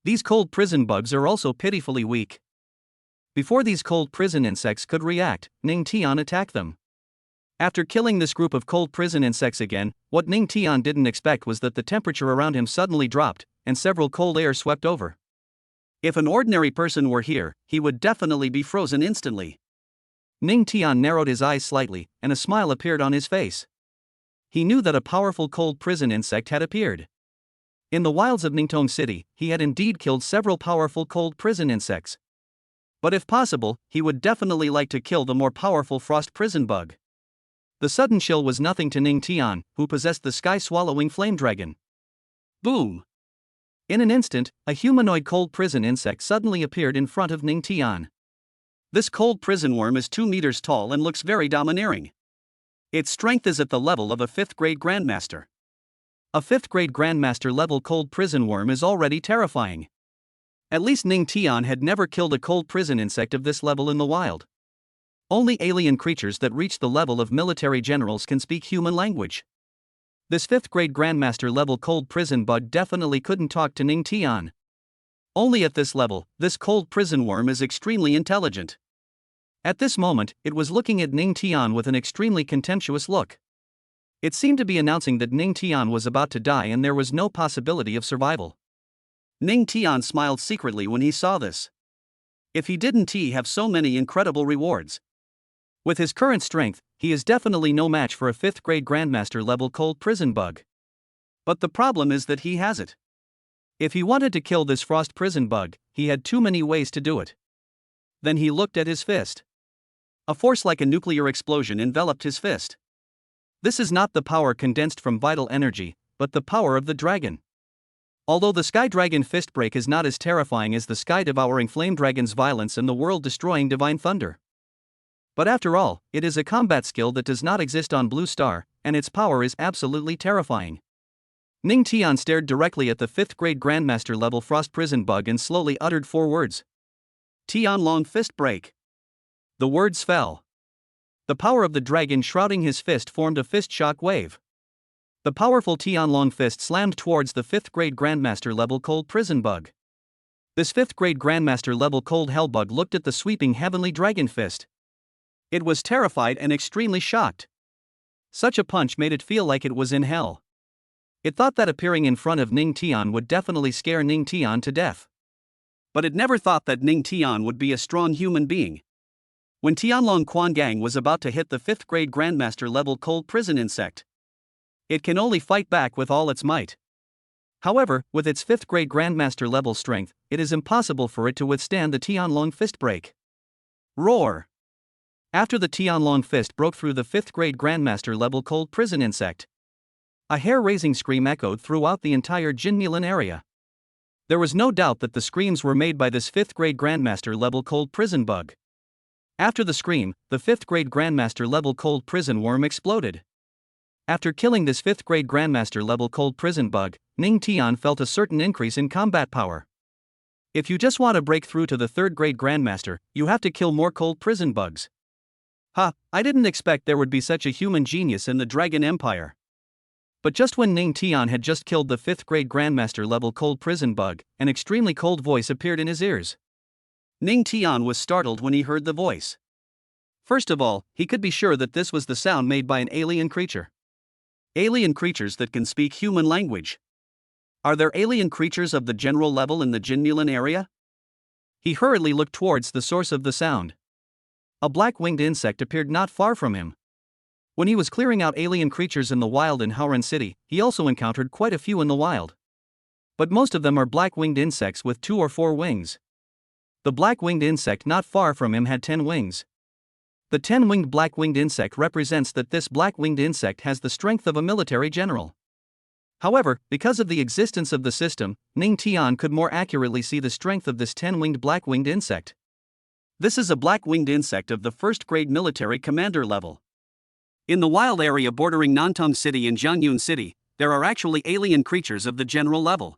These cold prison bugs are also pitifully weak. Before these cold prison insects could react, Ning Tian attacked them. After killing this group of cold prison insects again, what Ning Tian didn't expect was that the temperature around him suddenly dropped, and several cold air swept over. If an ordinary person were here, he would definitely be frozen instantly. Ning Tian narrowed his eyes slightly, and a smile appeared on his face. He knew that a powerful cold prison insect had appeared. In the wilds of Ningtong City, he had indeed killed several powerful cold prison insects. But if possible, he would definitely like to kill the more powerful frost prison bug. The sudden chill was nothing to Ning Tian, who possessed the sky-swallowing flame dragon. Boom! In an instant, a humanoid cold prison insect suddenly appeared in front of Ning Tian. This cold prison worm is 2 meters tall and looks very domineering. Its strength is at the level of a 5th-grade Grandmaster. A 5th-grade Grandmaster level cold prison worm is already terrifying. At least Ning Tian had never killed a cold prison insect of this level in the wild. Only alien creatures that reach the level of military generals can speak human language. This 5th-grade Grandmaster level cold prison bug definitely couldn't talk to Ning Tian. Only at this level, this cold prison worm is extremely intelligent. At this moment, it was looking at Ning Tian with an extremely contemptuous look. It seemed to be announcing that Ning Tian was about to die and there was no possibility of survival. Ning Tian smiled secretly when he saw this. If he didn't have so many incredible rewards. With his current strength, he is definitely no match for a 5th-grade Grandmaster level cold prison bug. But the problem is that he has it. If he wanted to kill this frost prison bug, he had too many ways to do it. Then he looked at his fist. A force like a nuclear explosion enveloped his fist. This is not the power condensed from vital energy, but the power of the dragon. Although the Sky Dragon fist break is not as terrifying as the sky-devouring Flame Dragon's violence and the world-destroying Divine Thunder. But after all, it is a combat skill that does not exist on Blue Star, and its power is absolutely terrifying. Ning Tian stared directly at the 5th-grade Grandmaster level frost prison bug and slowly uttered 4 words. Tianlong fist break. The words fell. The power of the dragon shrouding his fist formed a fist shock wave. The powerful Tianlong fist slammed towards the 5th-grade Grandmaster level cold prison bug. This 5th-grade Grandmaster level cold hell bug looked at the sweeping heavenly dragon fist. It was terrified and extremely shocked. Such a punch made it feel like it was in hell. It thought that appearing in front of Ning Tian would definitely scare Ning Tian to death. But it never thought that Ning Tian would be a strong human being. When Tianlong Quangang was about to hit the 5th-grade Grandmaster level cold prison insect, it can only fight back with all its might. However, with its 5th-grade Grandmaster level strength, it is impossible for it to withstand the Tianlong fist break. Roar! After the Tianlong fist broke through the 5th-grade Grandmaster level cold prison insect, a hair-raising scream echoed throughout the entire Jinmulan area. There was no doubt that the screams were made by this 5th-grade Grandmaster level cold prison bug. After the scream, the 5th-grade Grandmaster level cold prison worm exploded. After killing this 5th-grade Grandmaster level cold prison bug, Ning Tian felt a certain increase in combat power. If you just want to break through to the 3rd-grade Grandmaster, you have to kill more cold prison bugs. Ha, I didn't expect there would be such a human genius in the Dragon Empire. But just when Ning Tian had just killed the 5th grade Grandmaster level cold prison bug, an extremely cold voice appeared in his ears. Ning Tian was startled when he heard the voice. First of all, he could be sure that this was the sound made by an alien creature. Alien creatures that can speak human language. Are there alien creatures of the general level in the Jinmulan area? He hurriedly looked towards the source of the sound. A black-winged insect appeared not far from him. When he was clearing out alien creatures in the wild in Howran City, he also encountered quite a few in the wild. But most of them are black-winged insects with 2 or 4 wings. The black-winged insect not far from him had 10 wings. The 10-winged black-winged insect represents that this black-winged insect has the strength of a military general. However, because of the existence of the system, Ning Tian could more accurately see the strength of this 10-winged black-winged insect. This is a black-winged insect of the 1st grade military commander level. In the wild area bordering Nantong City and Jiangyun City, there are actually alien creatures of the general level.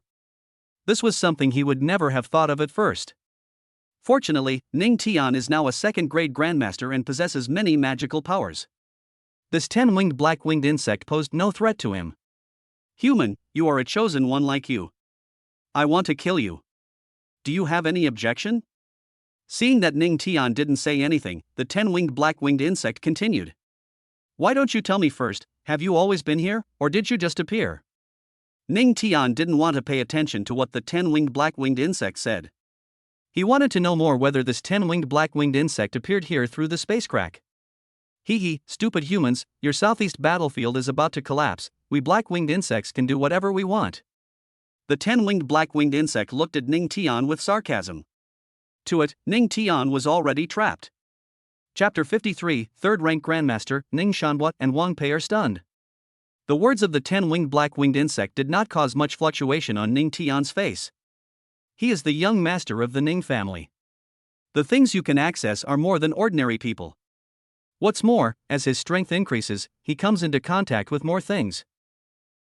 This was something he would never have thought of at first. Fortunately, Ning Tian is now a 2nd grade Grandmaster and possesses many magical powers. This 10-winged black-winged insect posed no threat to him. Human, you are a chosen one like you. I want to kill you. Do you have any objection? Seeing that Ning Tian didn't say anything, the 10-winged black-winged insect continued. Why don't you tell me first, have you always been here, or did you just appear? Ning Tian didn't want to pay attention to what the 10-winged black-winged insect said. He wanted to know more whether this 10-winged black-winged insect appeared here through the space crack. Hee, stupid humans, your southeast battlefield is about to collapse, we black-winged insects can do whatever we want. The 10-winged black-winged insect looked at Ning Tian with sarcasm. To it, Ning Tian was already trapped. Chapter 53, 3rd rank Grandmaster, Ning Shanhua and Wang Pei are stunned. The words of the 10-winged black-winged insect did not cause much fluctuation on Ning Tian's face. He is the young master of the Ning family. The things you can access are more than ordinary people. What's more, as his strength increases, he comes into contact with more things.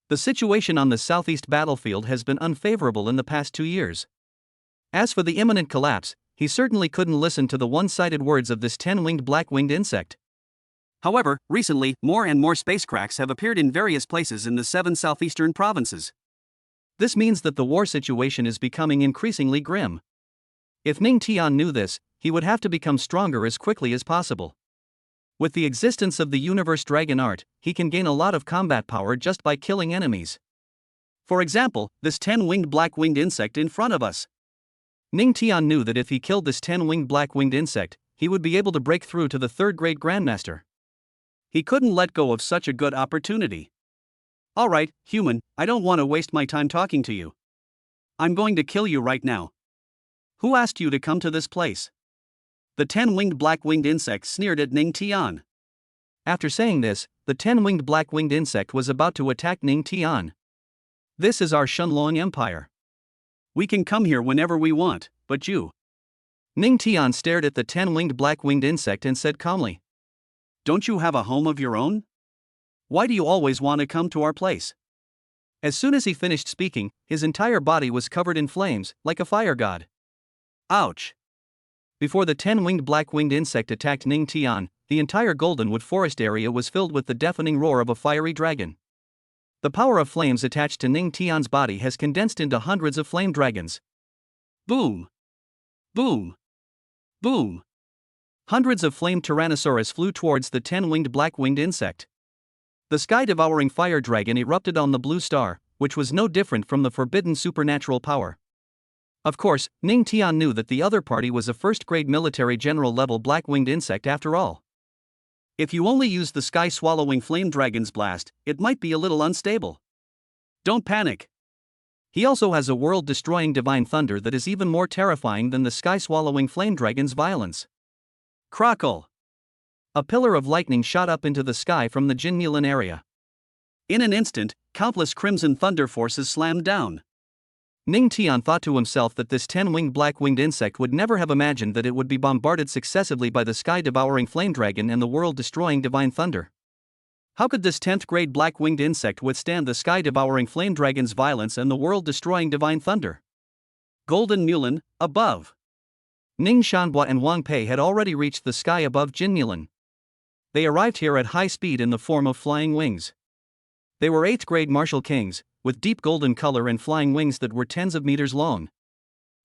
The situation on the southeast battlefield has been unfavorable in the past 2 years. As for the imminent collapse, he certainly couldn't listen to the one-sided words of this 10-winged black-winged insect. However, recently, more and more space cracks have appeared in various places in the 7 southeastern provinces. This means that the war situation is becoming increasingly grim. If Ning Tian knew this, he would have to become stronger as quickly as possible. With the existence of the Universe Dragon Art, he can gain a lot of combat power just by killing enemies. For example, this 10-winged black-winged insect in front of us. Ning Tian knew that if he killed this 10-winged black-winged insect, he would be able to break through to the 3rd grade Grandmaster. He couldn't let go of such a good opportunity. Alright, human, I don't want to waste my time talking to you. I'm going to kill you right now. Who asked you to come to this place? The 10-winged black-winged insect sneered at Ning Tian. After saying this, the 10-winged black-winged insect was about to attack Ning Tian. This is our Shunlong Empire. We can come here whenever we want, but you. Ning Tian stared at the 10-winged black-winged insect and said calmly. Don't you have a home of your own? Why do you always want to come to our place? As soon as he finished speaking, his entire body was covered in flames, like a fire god. Ouch! Before the 10-winged black-winged insect attacked Ning Tian, the entire Goldenwood Forest area was filled with the deafening roar of a fiery dragon. The power of flames attached to Ning Tian's body has condensed into hundreds of flame dragons. Boom! Boom! Boom! Hundreds of flame Tyrannosaurus flew towards the 10-winged black-winged insect. The sky-devouring fire dragon erupted on the blue star, which was no different from the forbidden supernatural power. Of course, Ning Tian knew that the other party was a 1st grade military general level black-winged insect after all. If you only use the sky-swallowing flame dragon's blast, it might be a little unstable. Don't panic. He also has a world-destroying divine thunder that is even more terrifying than the sky-swallowing flame dragon's violence. Crackle! A pillar of lightning shot up into the sky from the Jinmulan area. In an instant, countless crimson thunder forces slammed down. Ning Tian thought to himself that this 10-winged black-winged insect would never have imagined that it would be bombarded successively by the sky-devouring flame dragon and the world-destroying divine thunder. How could this 10th grade black-winged insect withstand the sky-devouring flame dragon's violence and the world-destroying divine thunder? Golden Mulan, above. Ning Shanhua and Wang Pei had already reached the sky above Jinmulan. They arrived here at high speed in the form of flying wings. They were 8th grade martial kings, with deep golden color and flying wings that were tens of meters long.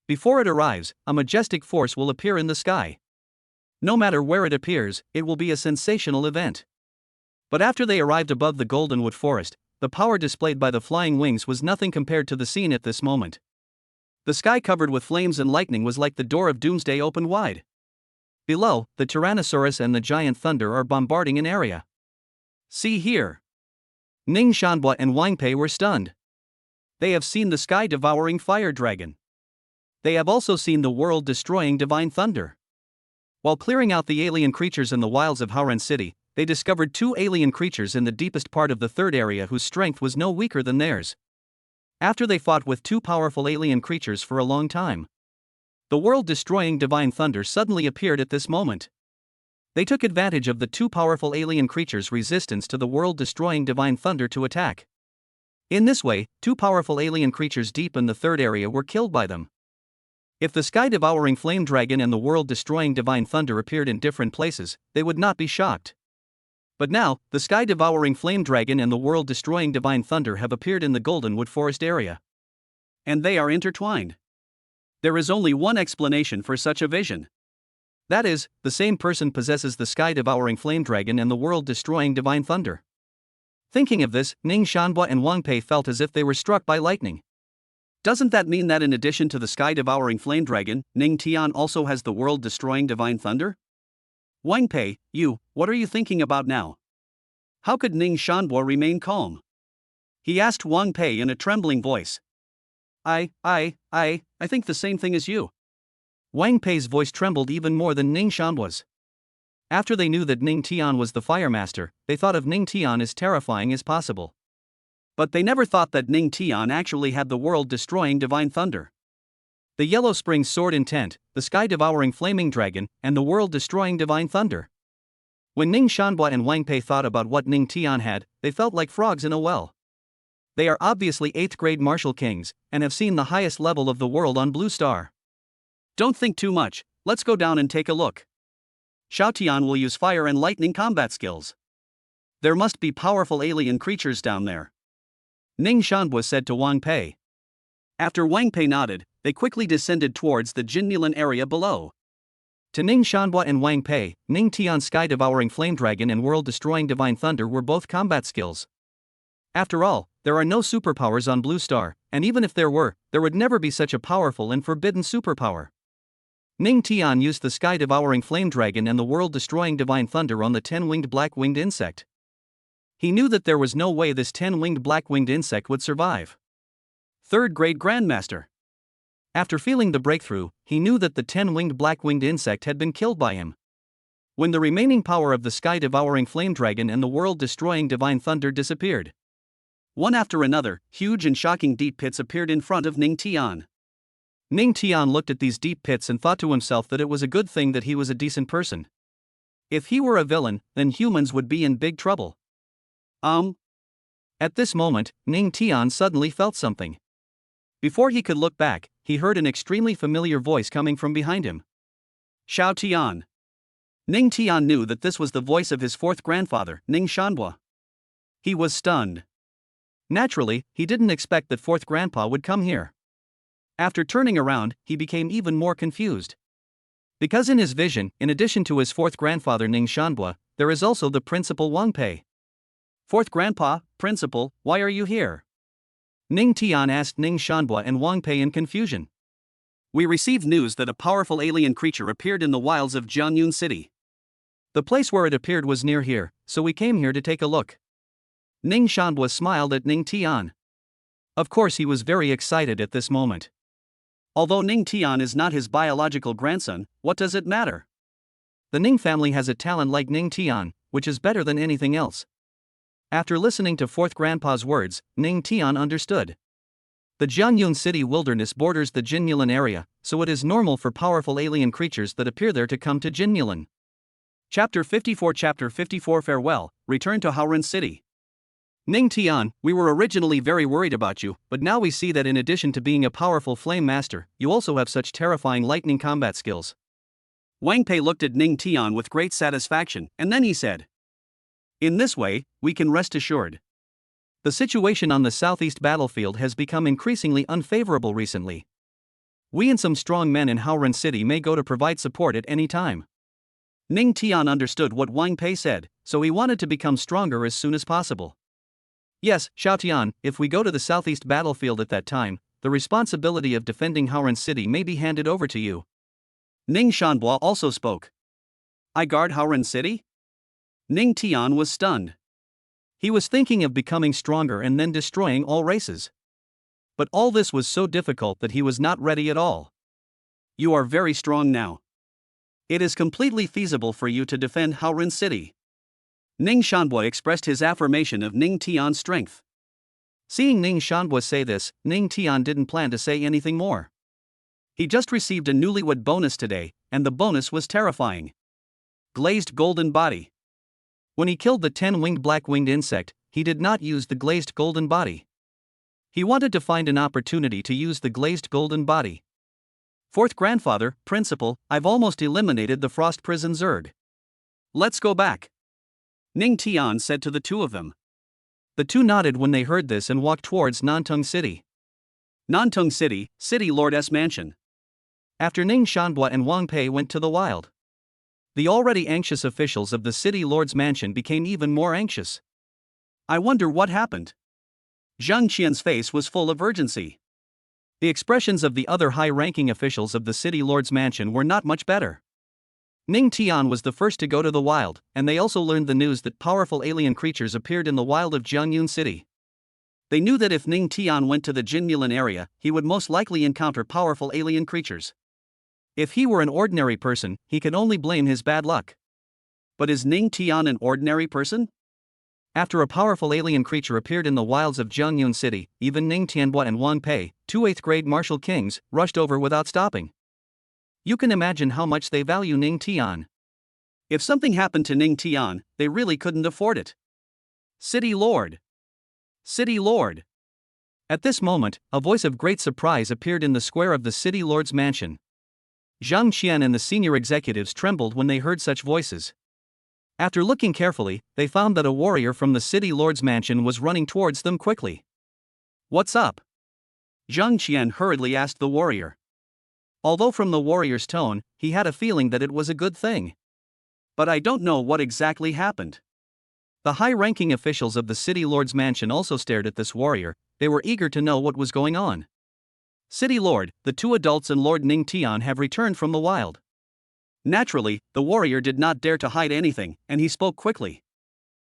Before it arrives, a majestic force will appear in the sky. No matter where it appears, it will be a sensational event. But after they arrived above the goldenwood forest, the power displayed by the flying wings was nothing compared to the scene at this moment. The sky covered with flames and lightning was like the door of doomsday opened wide. Below, the Tyrannosaurus and the giant thunder are bombarding an area. See here. Ning Shanbua and Wang Pei were stunned. They have seen the sky-devouring fire dragon. They have also seen the world-destroying divine thunder. While clearing out the alien creatures in the wilds of Hauran City, they discovered 2 alien creatures in the deepest part of the third area whose strength was no weaker than theirs. After they fought with 2 powerful alien creatures for a long time, the world-destroying divine thunder suddenly appeared at this moment. They took advantage of the 2 powerful alien creatures' resistance to the world-destroying divine thunder to attack. In this way, 2 powerful alien creatures deep in the third area were killed by them. If the sky-devouring flame dragon and the world-destroying divine thunder appeared in different places, they would not be shocked. But now, the sky-devouring flame dragon and the world-destroying divine thunder have appeared in the goldenwood forest area. And they are intertwined. There is only one explanation for such a vision. That is, the same person possesses the sky-devouring flame dragon and the world-destroying divine thunder. Thinking of this, Ning Shanbua and Wang Pei felt as if they were struck by lightning. Doesn't that mean that in addition to the sky-devouring flame dragon, Ning Tian also has the world-destroying divine thunder? Wang Pei, what are you thinking about now? How could Ning Shanbua remain calm? He asked Wang Pei in a trembling voice. I think the same thing as you. Wang Pei's voice trembled even more than Ning Shanbua's. After they knew that Ning Tian was the fire master, they thought of Ning Tian as terrifying as possible. But they never thought that Ning Tian actually had the world-destroying divine thunder. The Yellow Spring Sword Intent, the sky-devouring flaming dragon, and the world-destroying divine thunder. When Ning Shanbua and Wang Pei thought about what Ning Tian had, they felt like frogs in a well. They are obviously 8th grade martial kings, and have seen the highest level of the world on Blue Star. Don't think too much, let's go down and take a look. Xiao Tian will use fire and lightning combat skills. There must be powerful alien creatures down there. Ning Shanbua said to Wang Pei. After Wang Pei nodded, they quickly descended towards the Jinnilan area below. To Ning Shanbua and Wang Pei, Ning Tian's sky-devouring flame dragon and world-destroying divine thunder were both combat skills. After all, there are no superpowers on Blue Star, and even if there were, there would never be such a powerful and forbidden superpower. Ning Tian used the sky-devouring flame dragon and the world-destroying divine thunder on the 10-winged black-winged insect. He knew that there was no way this 10-winged black-winged insect would survive. 3rd grade Grandmaster. After feeling the breakthrough, he knew that the 10-winged black-winged insect had been killed by him. When the remaining power of the sky-devouring flame dragon and the world-destroying divine thunder disappeared, one after another, huge and shocking deep pits appeared in front of Ning Tian. Ning Tian looked at these deep pits and thought to himself that it was a good thing that he was a decent person. If he were a villain, then humans would be in big trouble. At this moment, Ning Tian suddenly felt something. Before he could look back, he heard an extremely familiar voice coming from behind him. Xiao Tian. Ning Tian knew that this was the voice of his 4th grandfather, Ning Shanbua. He was stunned. Naturally, he didn't expect that 4th grandpa would come here. After turning around, he became even more confused. Because in his vision, in addition to his 4th grandfather Ning Shanbua, there is also the principal Wang Pei. 4th grandpa, principal, why are you here? Ning Tian asked Ning Shanbua and Wang Pei in confusion. We received news that a powerful alien creature appeared in the wilds of Jianyun City. The place where it appeared was near here, so we came here to take a look. Ning Shanbua smiled at Ning Tian. Of course he was very excited at this moment. Although Ning Tian is not his biological grandson, what does it matter? The Ning family has a talent like Ning Tian, which is better than anything else. After listening to 4th grandpa's words, Ning Tian understood. The Jianyun City wilderness borders the Jinnilan area, so it is normal for powerful alien creatures that appear there to come to Jinnilan. Chapter 54 Farewell, Return to Hauran City. Ning Tian, we were originally very worried about you, but now we see that in addition to being a powerful flame master, you also have such terrifying lightning combat skills. Wang Pei looked at Ning Tian with great satisfaction, and then he said, in this way, we can rest assured. The situation on the southeast battlefield has become increasingly unfavorable recently. We and some strong men in Haoren City may go to provide support at any time. Ning Tian understood what Wang Pei said, so he wanted to become stronger as soon as possible. Yes, Xiao Tian, if we go to the southeast battlefield at that time, the responsibility of defending Haoren City may be handed over to you. Ning Shanbo also spoke. I guard Haoren City? Ning Tian was stunned. He was thinking of becoming stronger and then destroying all races. But all this was so difficult that he was not ready at all. You are very strong now. It is completely feasible for you to defend Haoren City. Ning Shanbo expressed his affirmation of Ning Tian's strength. Seeing Ning Shanbo say this, Ning Tian didn't plan to say anything more. He just received a newlywed bonus today, and the bonus was terrifying. Glazed golden body. When he killed the 10-winged black-winged insect, he did not use the glazed golden body. He wanted to find an opportunity to use the glazed golden body. Fourth grandfather, principal, I've almost eliminated the frost prison Zerg. Let's go back. Ning Tian said to the two of them. The two nodded when they heard this and walked towards Nantung City. Nantung City, City Lord's mansion. After Ning Shanbo and Wang Pei went to the wild, the already anxious officials of the City Lord's mansion became even more anxious. I wonder what happened. Zhang Qian's face was full of urgency. The expressions of the other high-ranking officials of the City Lord's mansion were not much better. Ning Tian was the first to go to the wild, and they also learned the news that powerful alien creatures appeared in the wild of Jiangyun City. They knew that if Ning Tian went to the Jinmulan area, he would most likely encounter powerful alien creatures. If he were an ordinary person, he could only blame his bad luck. But is Ning Tian an ordinary person? After a powerful alien creature appeared in the wilds of Jiangyun City, even Ning Tianbo and Wang Pei, two 8th-grade martial kings, rushed over without stopping. You can imagine how much they value Ning Tian. If something happened to Ning Tian, they really couldn't afford it. City Lord! City Lord! At this moment, a voice of great surprise appeared in the square of the City Lord's mansion. Zhang Qian and the senior executives trembled when they heard such voices. After looking carefully, they found that a warrior from the City Lord's mansion was running towards them quickly. What's up? Zhang Qian hurriedly asked the warrior. Although from the warrior's tone, he had a feeling that it was a good thing. But I don't know what exactly happened. The high-ranking officials of the City Lord's mansion also stared at this warrior. They were eager to know what was going on. City Lord, the two adults and Lord Ning Tian have returned from the wild. Naturally, the warrior did not dare to hide anything, and he spoke quickly.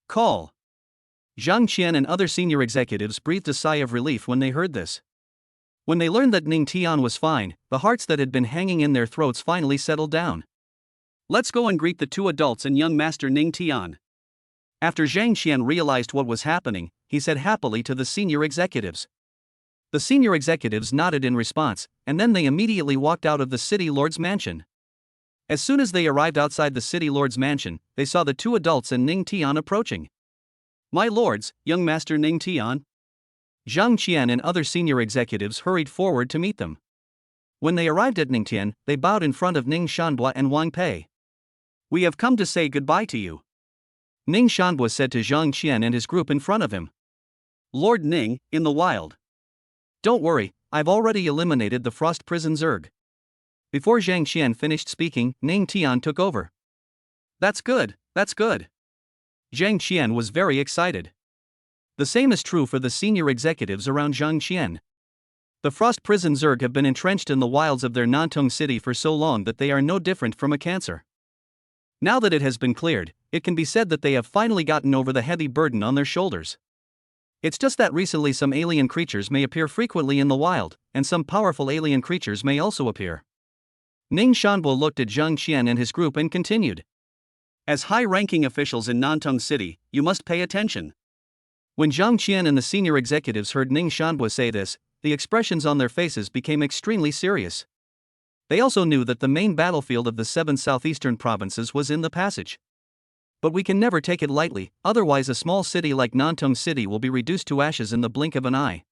Call. Zhang Qian and other senior executives breathed a sigh of relief when they heard this. When they learned that Ning Tian was fine, the hearts that had been hanging in their throats finally settled down. Let's go and greet the two adults and young master Ning Tian. After Zhang Qian realized what was happening, he said happily to the senior executives. The senior executives nodded in response, and then they immediately walked out of the City Lord's mansion. As soon as they arrived outside the City Lord's mansion, they saw the two adults and Ning Tian approaching. My lords, young master Ning Tian. Zhang Qian and other senior executives hurried forward to meet them. When they arrived at Ningtian, they bowed in front of Ning Shanbo and Wang Pei. We have come to say goodbye to you. Ning Shanbo said to Zhang Qian and his group in front of him. Lord Ning, in the wild. Don't worry, I've already eliminated the frost prison Zerg. Before Zhang Qian finished speaking, Ning Tian took over. That's good, that's good. Zhang Qian was very excited. The same is true for the senior executives around Zhang Qian. The frost prison Zerg have been entrenched in the wilds of their Nantung city for so long that they are no different from a cancer. Now that it has been cleared, it can be said that they have finally gotten over the heavy burden on their shoulders. It's just that recently some alien creatures may appear frequently in the wild, and some powerful alien creatures may also appear. Ning Shanbo looked at Zhang Qian and his group and continued. As high-ranking officials in Nantung City, you must pay attention. When Zhang Qian and the senior executives heard Ning Shanbo say this, the expressions on their faces became extremely serious. They also knew that the main battlefield of the 7 southeastern provinces was in the passage. But we can never take it lightly, otherwise a small city like Nantung City will be reduced to ashes in the blink of an eye.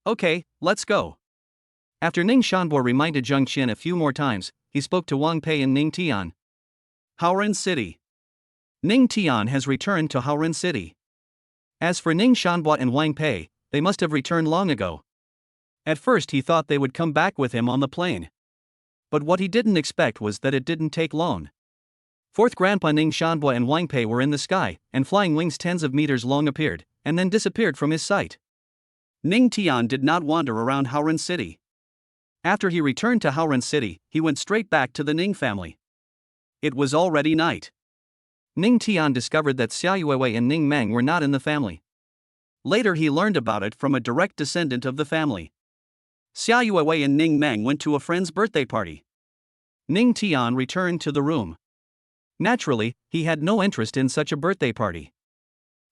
Okay, let's go. After Ning Shanbo reminded Zhang Qian a few more times, he spoke to Wang Pei and Ning Tian. Haoren City. Ning Tian has returned to Haoren City. As for Ning Shanbua and Wang Pei, they must have returned long ago. At first he thought they would come back with him on the plane. But what he didn't expect was that it didn't take long. Fourth Grandpa Ning Shanbua and Wang Pei were in the sky, and flying wings tens of meters long appeared, and then disappeared from his sight. Ning Tian did not wander around Haoren City. After he returned to Haoren City, he went straight back to the Ning family. It was already night. Ning Tian discovered that Xia Yuewei and Ning Meng were not in the family. Later he learned about it from a direct descendant of the family. Xia Yuewei and Ning Meng went to a friend's birthday party. Ning Tian returned to the room. Naturally, he had no interest in such a birthday party.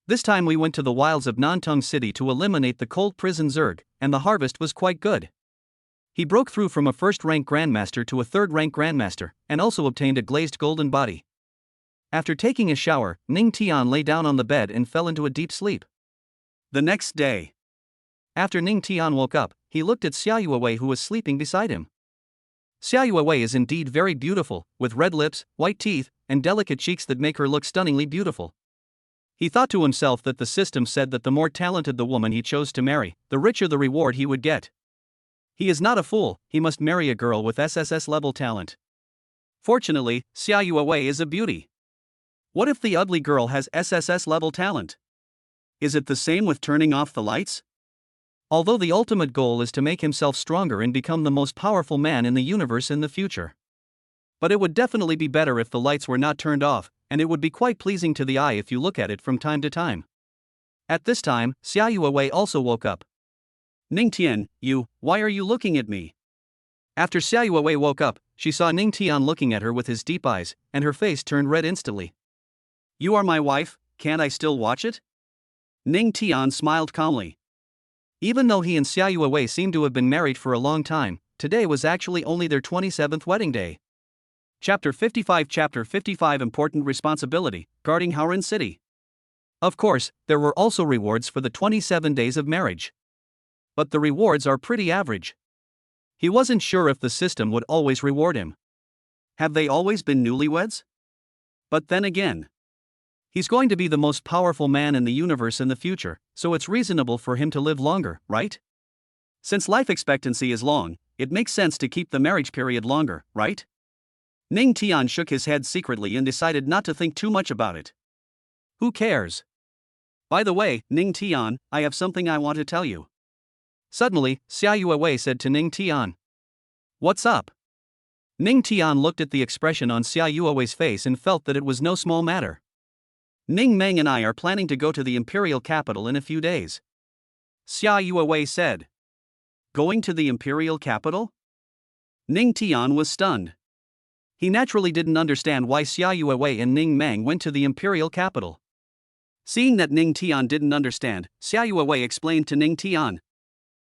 This time we went to the wilds of Nantung City to eliminate the cold prison Zerg, and the harvest was quite good. He broke through from a first-rank grandmaster to a third-rank grandmaster, and also obtained a glazed golden body. After taking a shower, Ning Tian lay down on the bed and fell into a deep sleep. The next day, after Ning Tian woke up, he looked at Xia Yuewei who was sleeping beside him. Xia Yuewei is indeed very beautiful, with red lips, white teeth, and delicate cheeks that make her look stunningly beautiful. He thought to himself that the system said that the more talented the woman he chose to marry, the richer the reward he would get. He is not a fool, he must marry a girl with SSS-level talent. Fortunately, Xia Yuewei is a beauty. What if the ugly girl has SSS-level talent? Is it the same with turning off the lights? Although the ultimate goal is to make himself stronger and become the most powerful man in the universe in the future. But it would definitely be better if the lights were not turned off, and it would be quite pleasing to the eye if you look at it from time to time. At this time, Xia Yuewei also woke up. Ning Tian, why are you looking at me? After Xia Yuewei woke up, she saw Ning Tian looking at her with his deep eyes, and her face turned red instantly. You are my wife, can't I still watch it? Ning Tian smiled calmly. Even though he and Xia Yuewei seemed to have been married for a long time, today was actually only their 27th wedding day. Chapter 55 Important Responsibility, Guarding Haoren City. Of course, there were also rewards for the 27 days of marriage. But the rewards are pretty average. He wasn't sure if the system would always reward him. Have they always been newlyweds? But then again, he's going to be the most powerful man in the universe in the future, so it's reasonable for him to live longer, right? Since life expectancy is long, it makes sense to keep the marriage period longer, right? Ning Tian shook his head secretly and decided not to think too much about it. Who cares? By the way, Ning Tian, I have something I want to tell you. Suddenly, Xia Yuewei said to Ning Tian. What's up? Ning Tian looked at the expression on Xia Yuewei's face and felt that it was no small matter. Ning Meng and I are planning to go to the imperial capital in a few days. Xia Yuewei said. Going to the imperial capital? Ning Tian was stunned. He naturally didn't understand why Xia Yuewei and Ning Meng went to the imperial capital. Seeing that Ning Tian didn't understand, Xia Yuewei explained to Ning Tian.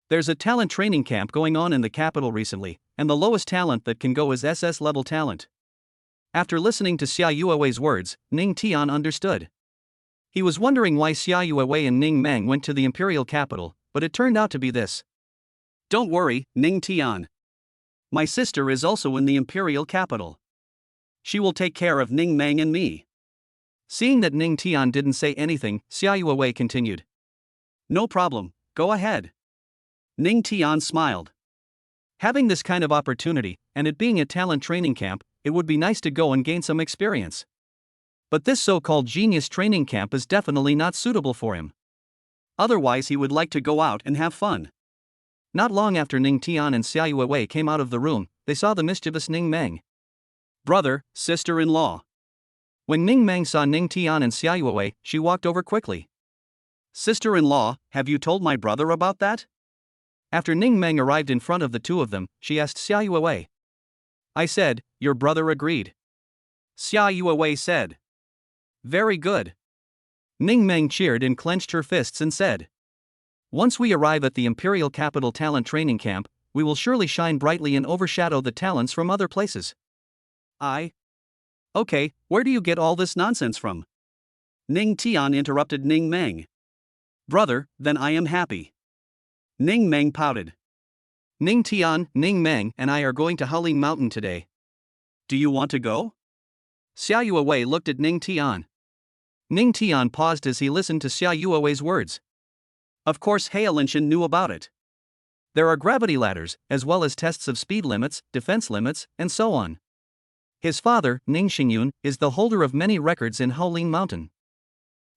There's a talent training camp going on in the capital recently, and the lowest talent that can go is SS-level talent. After listening to Xia Yuewei's words, Ning Tian understood. He was wondering why Xia Yuewei and Ning Meng went to the imperial capital, but it turned out to be this. Don't worry, Ning Tian. My sister is also in the imperial capital. She will take care of Ning Meng and me. Seeing that Ning Tian didn't say anything, Xia Yuewei continued. No problem, go ahead. Ning Tian smiled. Having this kind of opportunity, and it being a talent training camp, it would be nice to go and gain some experience. But this so-called genius training camp is definitely not suitable for him. Otherwise he would like to go out and have fun. Not long after Ning Tian and Xia Yuewei came out of the room, they saw the mischievous Ning Meng. Brother, sister-in-law. When Ning Meng saw Ning Tian and Xia Yuewei, she walked over quickly. Sister-in-law, have you told my brother about that? After Ning Meng arrived in front of the two of them, she asked Xia Yuewei. I said, your brother agreed. Xia Yuewei said. Very good. Ning Meng cheered and clenched her fists and said. Once we arrive at the Imperial Capital Talent Training Camp, we will surely shine brightly and overshadow the talents from other places. Okay, where do you get all this nonsense from? Ning Tian interrupted Ning Meng. Brother, then I am happy. Ning Meng pouted. Ning Tian, Ning Meng, and I are going to Huling Mountain today. Do you want to go? Xia Yuewei looked at Ning Tian. Ning Tian paused as he listened to Xia Yuewei's words. Of course He Linshan knew about it. There are gravity ladders, as well as tests of speed limits, defense limits, and so on. His father, Ning Xingyun, is the holder of many records in Haolin Mountain.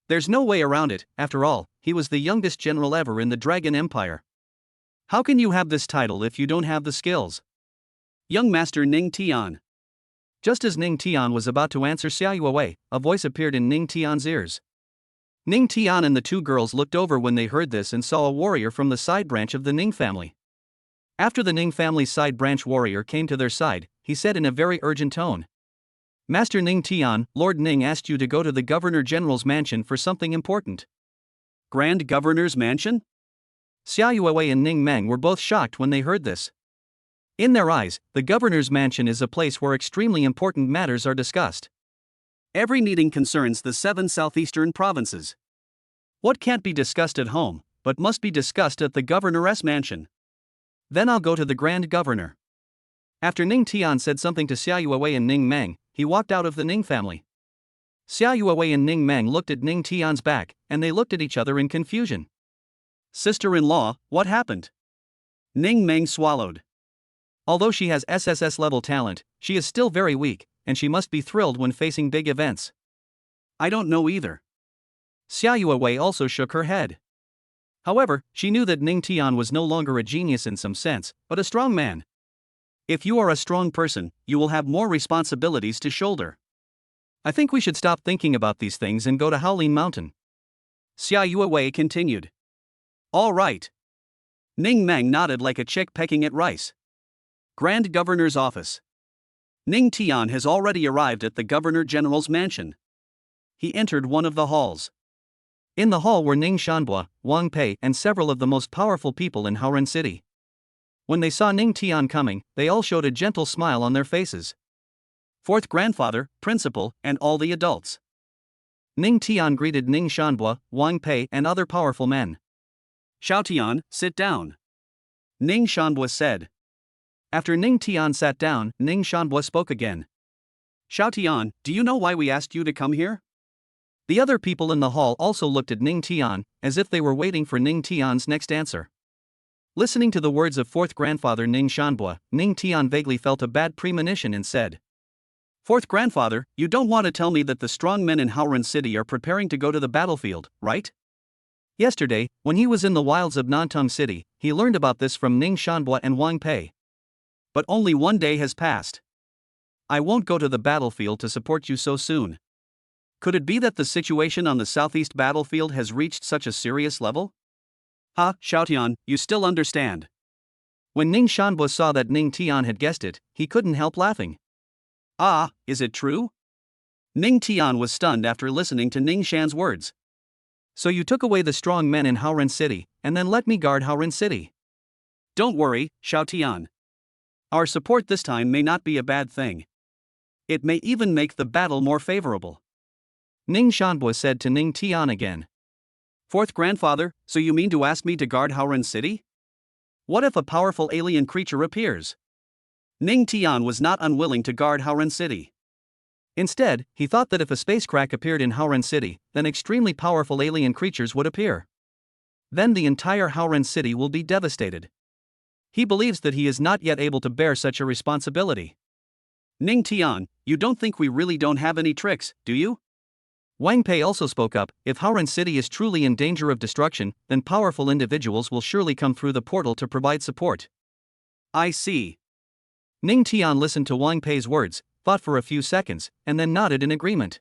There's no way around it, after all, he was the youngest general ever in the Dragon Empire. How can you have this title if you don't have the skills? Young Master Ning Tian. Just as Ning Tian was about to answer Xia Yuewei, a voice appeared in Ning Tian's ears. Ning Tian and the two girls looked over when they heard this and saw a warrior from the side branch of the Ning family. After the Ning family's side branch warrior came to their side, he said in a very urgent tone. Master Ning Tian, Lord Ning asked you to go to the Governor General's mansion for something important. Grand Governor's mansion? Xia Yuewei and Ning Meng were both shocked when they heard this. In their eyes, the governor's mansion is a place where extremely important matters are discussed. Every meeting concerns the 7 southeastern provinces. What can't be discussed at home, but must be discussed at the governor's mansion? Then I'll go to the Grand Governor. After Ning Tian said something to Xia Yuewei and Ning Meng, he walked out of the Ning family. Xia Yuewei and Ning Meng looked at Ning Tian's back, and they looked at each other in confusion. Sister-in-law, what happened? Ning Meng swallowed. Although she has SSS-level talent, she is still very weak, and she must be thrilled when facing big events. I don't know either. Xia Yuewei also shook her head. However, she knew that Ning Tian was no longer a genius in some sense, but a strong man. If you are a strong person, you will have more responsibilities to shoulder. I think we should stop thinking about these things and go to Haolin Mountain. Xia Yuewei continued. All right. Ning Meng nodded like a chick pecking at rice. Grand Governor's office. Ning Tian has already arrived at the Governor General's mansion. He entered one of the halls. In the hall were Ning Shanbua, Wang Pei, and several of the most powerful people in Haoren City. When they saw Ning Tian coming, they all showed a gentle smile on their faces. Fourth grandfather, principal, and all the adults. Ning Tian greeted Ning Shanbua, Wang Pei, and other powerful men. Xiao Tian, sit down. Ning Shanbua said. After Ning Tian sat down, Ning Shanbua spoke again. Xiao Tian, do you know why we asked you to come here? The other people in the hall also looked at Ning Tian, as if they were waiting for Ning Tian's next answer. Listening to the words of fourth grandfather Ning Shanbua, Ning Tian vaguely felt a bad premonition and said, Fourth grandfather, you don't want to tell me that the strong men in Haoren City are preparing to go to the battlefield, right? Yesterday, when he was in the wilds of Nantung City, he learned about this from Ning Shanbua and Wang Pei. But only one day has passed. I won't go to the battlefield to support you so soon. Could it be that the situation on the southeast battlefield has reached such a serious level? Ha, Xiaotian, you still understand. When Ning Shanbua saw that Ning Tian had guessed it, he couldn't help laughing. Ah, is it true? Ning Tian was stunned after listening to Ning Shan's words. So you took away the strong men in Haoren City, and then let me guard Haoren City. Don't worry, Xiaotian. Our support this time may not be a bad thing. It may even make the battle more favorable. Ning Shanbua said to Ning Tian again. Fourth grandfather, so you mean to ask me to guard Haoren City? What if a powerful alien creature appears? Ning Tian was not unwilling to guard Haoren City. Instead, he thought that if a space crack appeared in Haoren City, then extremely powerful alien creatures would appear. Then the entire Haoren City will be devastated. He believes that he is not yet able to bear such a responsibility. Ning Tian, you don't think we really don't have any tricks, do you? Wang Pei also spoke up. If Haoren City is truly in danger of destruction, then powerful individuals will surely come through the portal to provide support. I see. Ning Tian listened to Wang Pei's words, thought for a few seconds, and then nodded in agreement.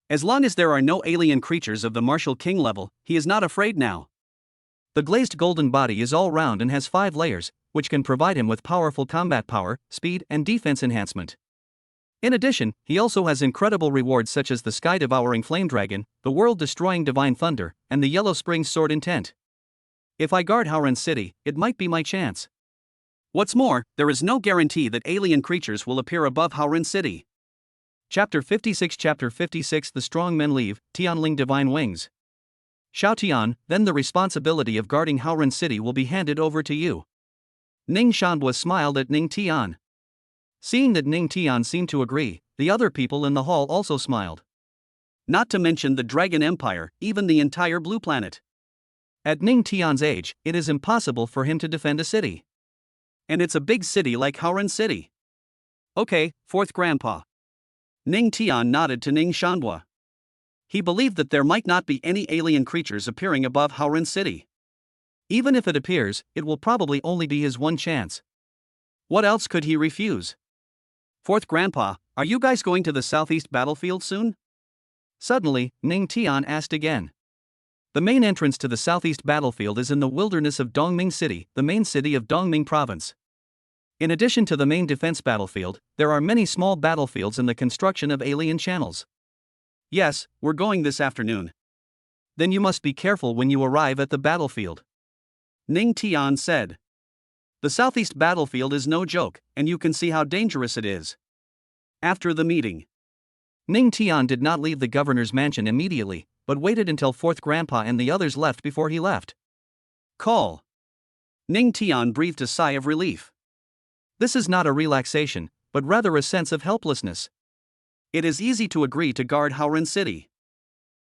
As long as there are no alien creatures of the Martial King level, he is not afraid now. The glazed golden body is all round and has 5 layers, which can provide him with powerful combat power, speed, and defense enhancement. In addition, he also has incredible rewards such as the sky-devouring flame dragon, the world-destroying divine thunder, and the yellow spring sword intent. If I guard Haoren City, it might be my chance. What's more, there is no guarantee that alien creatures will appear above Haoren City. Chapter 56 The strong men leave, Tianling Divine Wings. Xiao Tian, then the responsibility of guarding Haoren City will be handed over to you. Ning Shanbua smiled at Ning Tian. Seeing that Ning Tian seemed to agree, the other people in the hall also smiled. Not to mention the Dragon Empire, even the entire Blue Planet. At Ning Tian's age, it is impossible for him to defend a city. And it's a big city like Howren City. Okay, fourth grandpa. Ning Tian nodded to Ning Shanhua. He believed that there might not be any alien creatures appearing above Howren City. Even if it appears, it will probably only be his one chance. What else could he refuse? Fourth grandpa, are you guys going to the southeast battlefield soon? Suddenly, Ning Tian asked again. The main entrance to the southeast battlefield is in the wilderness of Dongming City, the main city of Dongming Province. In addition to the main defense battlefield, there are many small battlefields in the construction of alien channels. Yes, we're going this afternoon. Then you must be careful when you arrive at the battlefield. Ning Tian said. The southeast battlefield is no joke, and you can see how dangerous it is. After the meeting, Ning Tian did not leave the governor's mansion immediately, but waited until fourth grandpa and the others left before he left. Call. Ning Tian breathed a sigh of relief. This is not a relaxation, but rather a sense of helplessness. It is easy to agree to guard Howren City.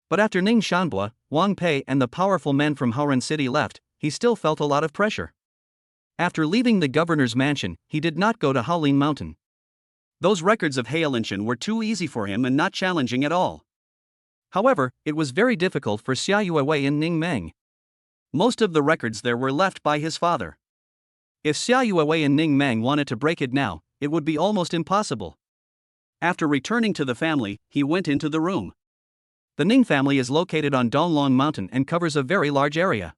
But after Ning Shanhua, Wang Pei and the powerful men from Howren City left, he still felt a lot of pressure. After leaving the governor's mansion, he did not go to Howlin Mountain. Those records of Heilinshan were too easy for him and not challenging at all. However, it was very difficult for Xia Yuewei and Ning Meng. Most of the records there were left by his father. If Xia Yuewei and Ning Meng wanted to break it now, it would be almost impossible. After returning to the family, he went into the room. The Ning family is located on Donglong Mountain and covers a very large area.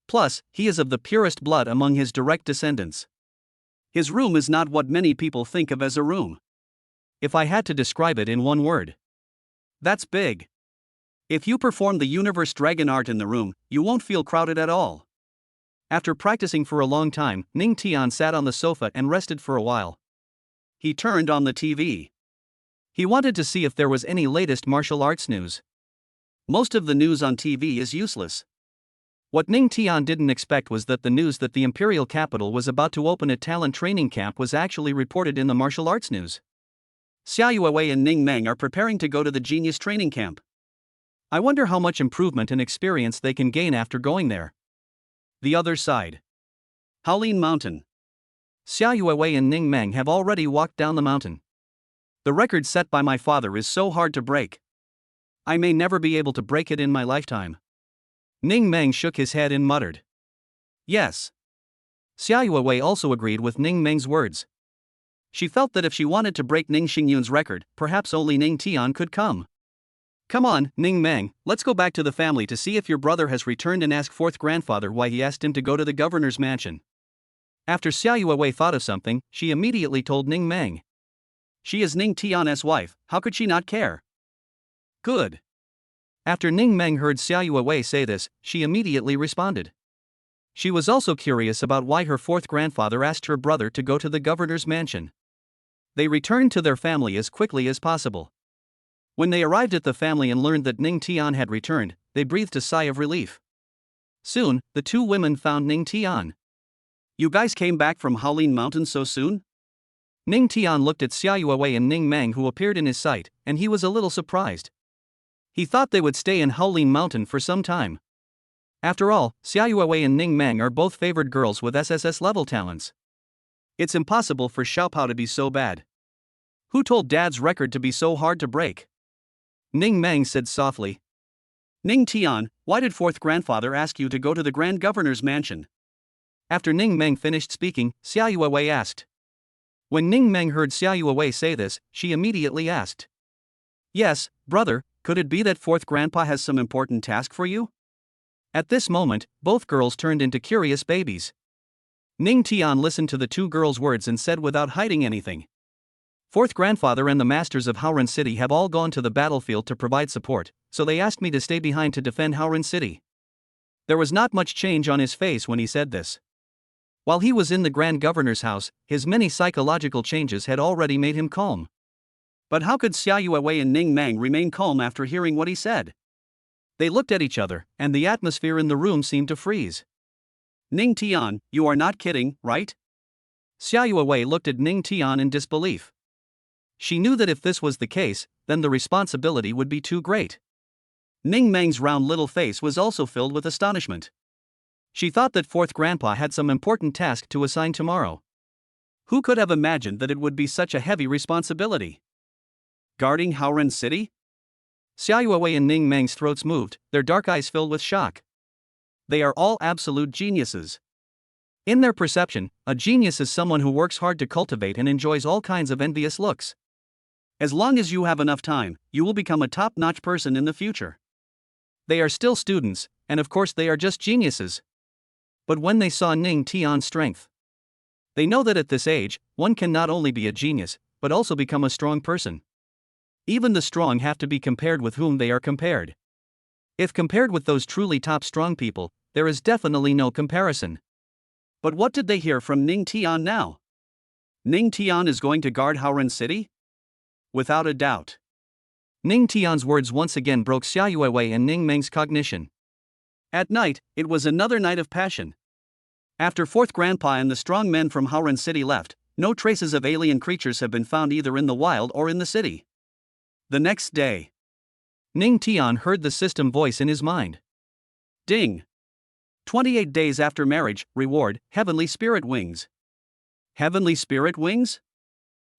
Plus, he is of the purest blood among his direct descendants. His room is not what many people think of as a room. If I had to describe it in one word, that's big. If you perform the universe dragon art in the room, you won't feel crowded at all. After practicing for a long time, Ning Tian sat on the sofa and rested for a while. He turned on the TV. He wanted to see if there was any latest martial arts news. Most of the news on TV is useless. What Ning Tian didn't expect was that the news that the imperial capital was about to open a talent training camp was actually reported in the martial arts news. Xia Yuewei and Ning Meng are preparing to go to the genius training camp. I wonder how much improvement and experience they can gain after going there. The other side. Howlin Mountain. Xia Yuewei and Ning Meng have already walked down the mountain. The record set by my father is so hard to break. I may never be able to break it in my lifetime. Ning Meng shook his head and muttered. Yes. Xia Yuewei also agreed with Ning Meng's words. She felt that if she wanted to break Ning Xingyun's record, perhaps only Ning Tian could come. Come on, Ning Meng, let's go back to the family to see if your brother has returned and ask fourth grandfather why he asked him to go to the governor's mansion. After Xia Yuewei thought of something, she immediately told Ning Meng. She is Ning Tian's wife, how could she not care? Good. After Ning Meng heard Xia Yuewei say this, she immediately responded. She was also curious about why her fourth grandfather asked her brother to go to the governor's mansion. They returned to their family as quickly as possible. When they arrived at the family and learned that Ning Tian had returned, they breathed a sigh of relief. Soon, the two women found Ning Tian. You guys came back from Howlin Mountain so soon? Ning Tian looked at Xia Yuewei and Ning Meng who appeared in his sight, and he was a little surprised. He thought they would stay in Howlin Mountain for some time. After all, Xia Yuewei and Ning Meng are both favored girls with SSS-level talents. It's impossible for Xiaopao to be so bad. Who told Dad's record to be so hard to break? Ning Meng said softly. Ning Tian, why did fourth grandfather ask you to go to the Grand Governor's mansion? After Ning Meng finished speaking, Xia Yuewei asked. When Ning Meng heard Xia Yuewei say this, she immediately asked. Yes, brother, could it be that fourth grandpa has some important task for you? At this moment, both girls turned into curious babies. Ning Tian listened to the two girls' words and said without hiding anything. Fourth grandfather and the masters of Howren City have all gone to the battlefield to provide support, so they asked me to stay behind to defend Howren City. There was not much change on his face when he said this. While he was in the Grand Governor's house, his many psychological changes had already made him calm. But how could Xia Yuewei and Ning Meng remain calm after hearing what he said? They looked at each other, and the atmosphere in the room seemed to freeze. Ning Tian, you are not kidding, right? Xia Yuewei looked at Ning Tian in disbelief. She knew that if this was the case, then the responsibility would be too great. Ning Meng's round little face was also filled with astonishment. She thought that fourth grandpa had some important task to assign tomorrow. Who could have imagined that it would be such a heavy responsibility? Guarding Haoren City? Xiaoyue and Ning Meng's throats moved, their dark eyes filled with shock. They are all absolute geniuses. In their perception, a genius is someone who works hard to cultivate and enjoys all kinds of envious looks. As long as you have enough time, you will become a top-notch person in the future. They are still students, and of course they are just geniuses. But when they saw Ning Tian's strength, they know that at this age, one can not only be a genius, but also become a strong person. Even the strong have to be compared with whom they are compared. If compared with those truly top strong people, there is definitely no comparison. But what did they hear from Ning Tian now? Ning Tian is going to guard Haoren City? Without a doubt. Ning Tian's words once again broke Xiaoyue and Ning Meng's cognition. At night, it was another night of passion. After fourth grandpa and the strong men from Haoren City left, no traces of alien creatures have been found either in the wild or in the city. The next day, Ning Tian heard the system voice in his mind. Ding! 28 days after marriage, reward, Heavenly Spirit Wings. Heavenly Spirit Wings?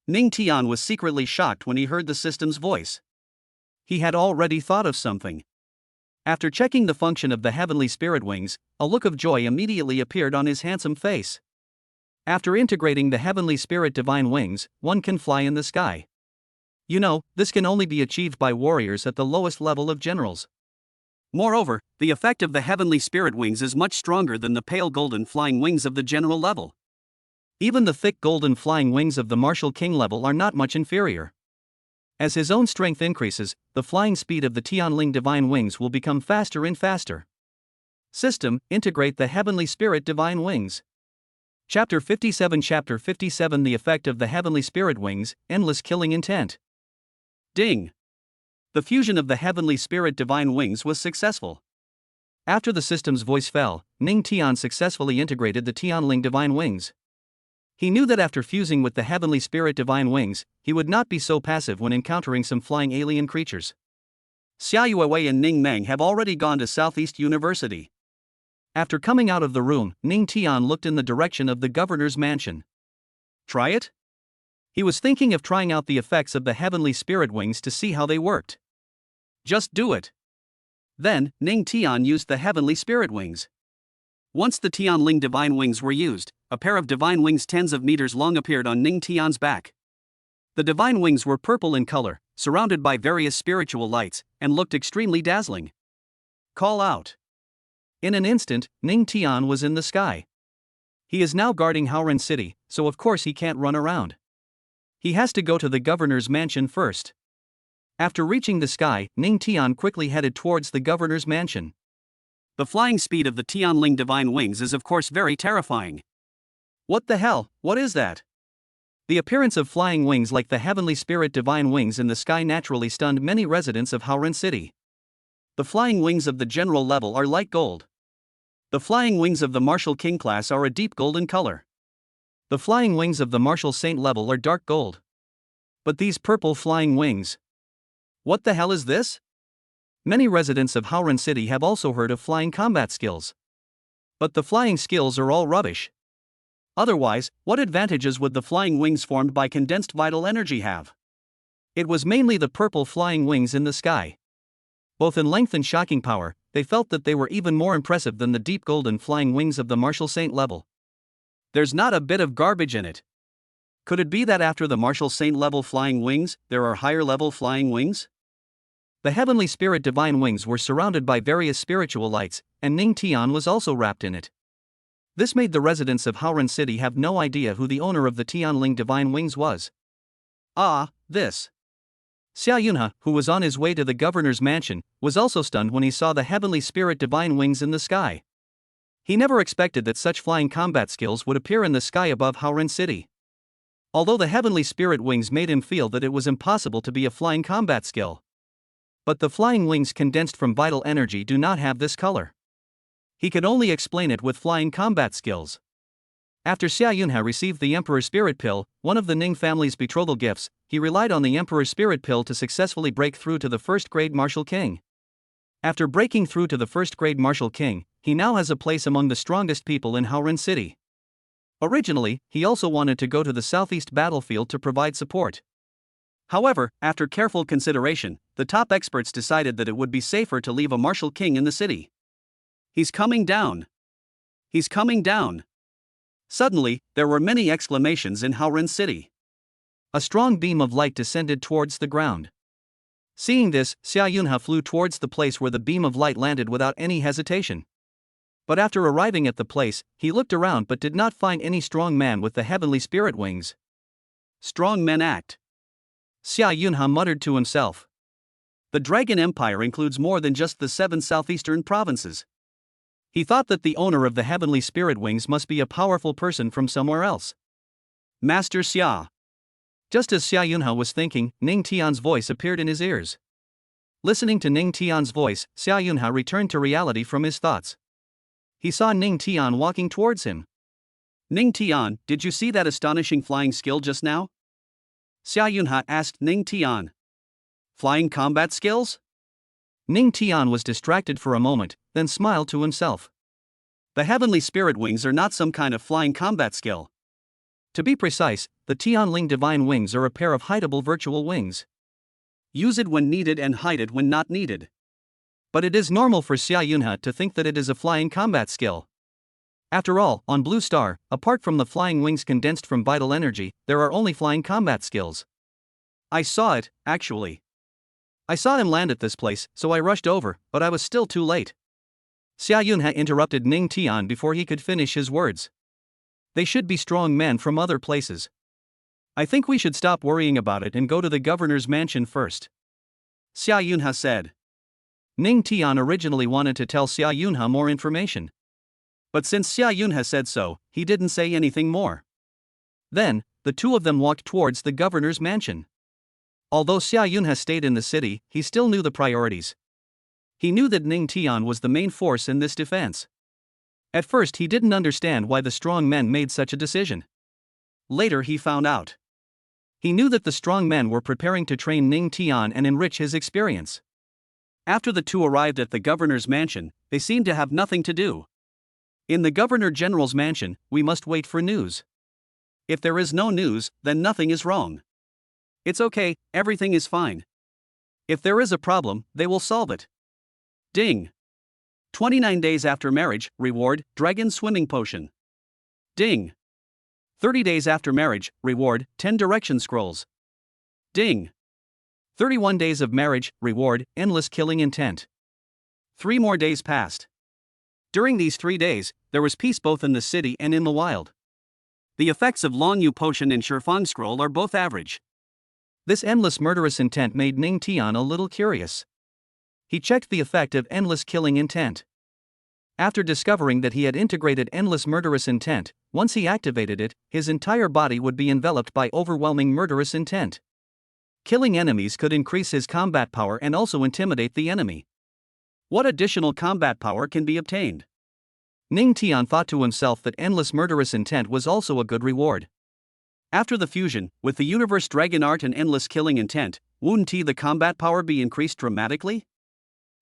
Ning Tian was secretly shocked when he heard the system's voice. He had already thought of something. After checking the function of the Heavenly Spirit Wings, a look of joy immediately appeared on his handsome face. After integrating the Heavenly Spirit Divine Wings, one can fly in the sky. You know, this can only be achieved by warriors at the lowest level of generals. Moreover, the effect of the Heavenly Spirit Wings is much stronger than the pale golden flying wings of the general level. Even the thick golden flying wings of the martial king level are not much inferior. As his own strength increases, the flying speed of the Tianling Divine Wings will become faster and faster. System, integrate the Heavenly Spirit Divine Wings. Chapter 57 The effect of the Heavenly Spirit Wings, endless killing intent. Ding! The fusion of the Heavenly Spirit Divine Wings was successful. After the system's voice fell, Ning Tian successfully integrated the Tianling Divine Wings. He knew that after fusing with the Heavenly Spirit Divine Wings, he would not be so passive when encountering some flying alien creatures. Xiaoyue and Ning Meng have already gone to Southeast University. After coming out of the room, Ning Tian looked in the direction of the governor's mansion. Try it? He was thinking of trying out the effects of the Heavenly Spirit Wings to see how they worked. Just do it. Then, Ning Tian used the Heavenly Spirit Wings. Once the Tianling Divine Wings were used, a pair of divine wings tens of meters long appeared on Ning Tian's back. The divine wings were purple in color, surrounded by various spiritual lights, and looked extremely dazzling. Call out. In an instant, Ning Tian was in the sky. He is now guarding Haoren City, so of course he can't run around. He has to go to the governor's mansion first. After reaching the sky, Ning Tian quickly headed towards the governor's mansion. The flying speed of the Tianling Divine Wings is of course very terrifying. What the hell, what is that? The appearance of flying wings like the Heavenly Spirit Divine Wings in the sky naturally stunned many residents of Haoren City. The flying wings of the general level are light gold. The flying wings of the Martial King class are a deep golden color. The flying wings of the Martial Saint level are dark gold. But these purple flying wings. What the hell is this? Many residents of Haoren City have also heard of flying combat skills. But the flying skills are all rubbish. Otherwise, what advantages would the flying wings formed by condensed vital energy have? It was mainly the purple flying wings in the sky. Both in length and shocking power, they felt that they were even more impressive than the deep golden flying wings of the Martial Saint level. There's not a bit of garbage in it. Could it be that after the Martial Saint level flying wings, there are higher level flying wings? The Heavenly Spirit Divine Wings were surrounded by various spiritual lights, and Ning Tian was also wrapped in it. This made the residents of Haoren City have no idea who the owner of the Tianling Divine Wings was. This. Xia Yunhe, who was on his way to the governor's mansion, was also stunned when he saw the Heavenly Spirit Divine Wings in the sky. He never expected that such flying combat skills would appear in the sky above Haoren City. Although the Heavenly Spirit Wings made him feel that it was impossible to be a flying combat skill. But the flying wings condensed from vital energy do not have this color. He could only explain it with flying combat skills. After Xia Yunha received the Emperor's Spirit Pill, one of the Ning family's betrothal gifts, he relied on the Emperor's Spirit Pill to successfully break through to the first-grade Martial King. After breaking through to the first-grade Martial King, he now has a place among the strongest people in Haoren City. Originally, he also wanted to go to the southeast battlefield to provide support. However, after careful consideration, the top experts decided that it would be safer to leave a Martial King in the city. He's coming down. He's coming down. Suddenly, there were many exclamations in Haoren City. A strong beam of light descended towards the ground. Seeing this, Xia Yunha flew towards the place where the beam of light landed without any hesitation. But after arriving at the place, he looked around but did not find any strong man with the heavenly spirit wings. Strong men act. Xia Yunha muttered to himself. The Dragon Empire includes more than just the 7 southeastern provinces. He thought that the owner of the heavenly spirit wings must be a powerful person from somewhere else. Master Xia. Just as Xia Yunha was thinking, Ning Tian's voice appeared in his ears. Listening to Ning Tian's voice, Xia Yunha returned to reality from his thoughts. He saw Ning Tian walking towards him. Ning Tian, did you see that astonishing flying skill just now? Xia Yunha asked Ning Tian. Flying combat skills? Ning Tian was distracted for a moment, then smiled to himself. The heavenly spirit wings are not some kind of flying combat skill. To be precise, the Tianling divine wings are a pair of hideable virtual wings. Use it when needed and hide it when not needed. But it is normal for Xia Yunha to think that it is a flying combat skill. After all, on Blue Star, apart from the flying wings condensed from vital energy, there are only flying combat skills. I saw it, actually. I saw him land at this place, so I rushed over, but I was still too late. Xia Yunha interrupted Ning Tian before he could finish his words. They should be strong men from other places. I think we should stop worrying about it and go to the governor's mansion first. Xia Yunha said. Ning Tian originally wanted to tell Xia Yunha more information. But since Xia Yunha said so, he didn't say anything more. Then, the two of them walked towards the governor's mansion. Although Xia Yunha stayed in the city, he still knew the priorities. He knew that Ning Tian was the main force in this defense. At first he didn't understand why the strong men made such a decision. Later he found out. He knew that the strong men were preparing to train Ning Tian and enrich his experience. After the two arrived at the governor's mansion, they seemed to have nothing to do. In the governor-general's mansion, we must wait for news. If there is no news, then nothing is wrong. It's okay, everything is fine. If there is a problem, they will solve it. Ding. 29 days after marriage, reward, dragon swimming potion. Ding. 30 days after marriage, reward, 10 direction scrolls. Ding. 31 days of marriage, reward, endless killing intent. 3 more days passed. During these 3 days, there was peace both in the city and in the wild. The effects of Long Yu potion and Shifang scroll are both average. This endless murderous intent made Ning Tian a little curious. He checked the effect of endless killing intent. After discovering that he had integrated endless murderous intent, once he activated it, his entire body would be enveloped by overwhelming murderous intent. Killing enemies could increase his combat power and also intimidate the enemy. What additional combat power can be obtained? Ning Tian thought to himself that endless murderous intent was also a good reward. After the fusion, with the Universe Dragon Art and endless killing intent, wouldn't the combat power be increased dramatically?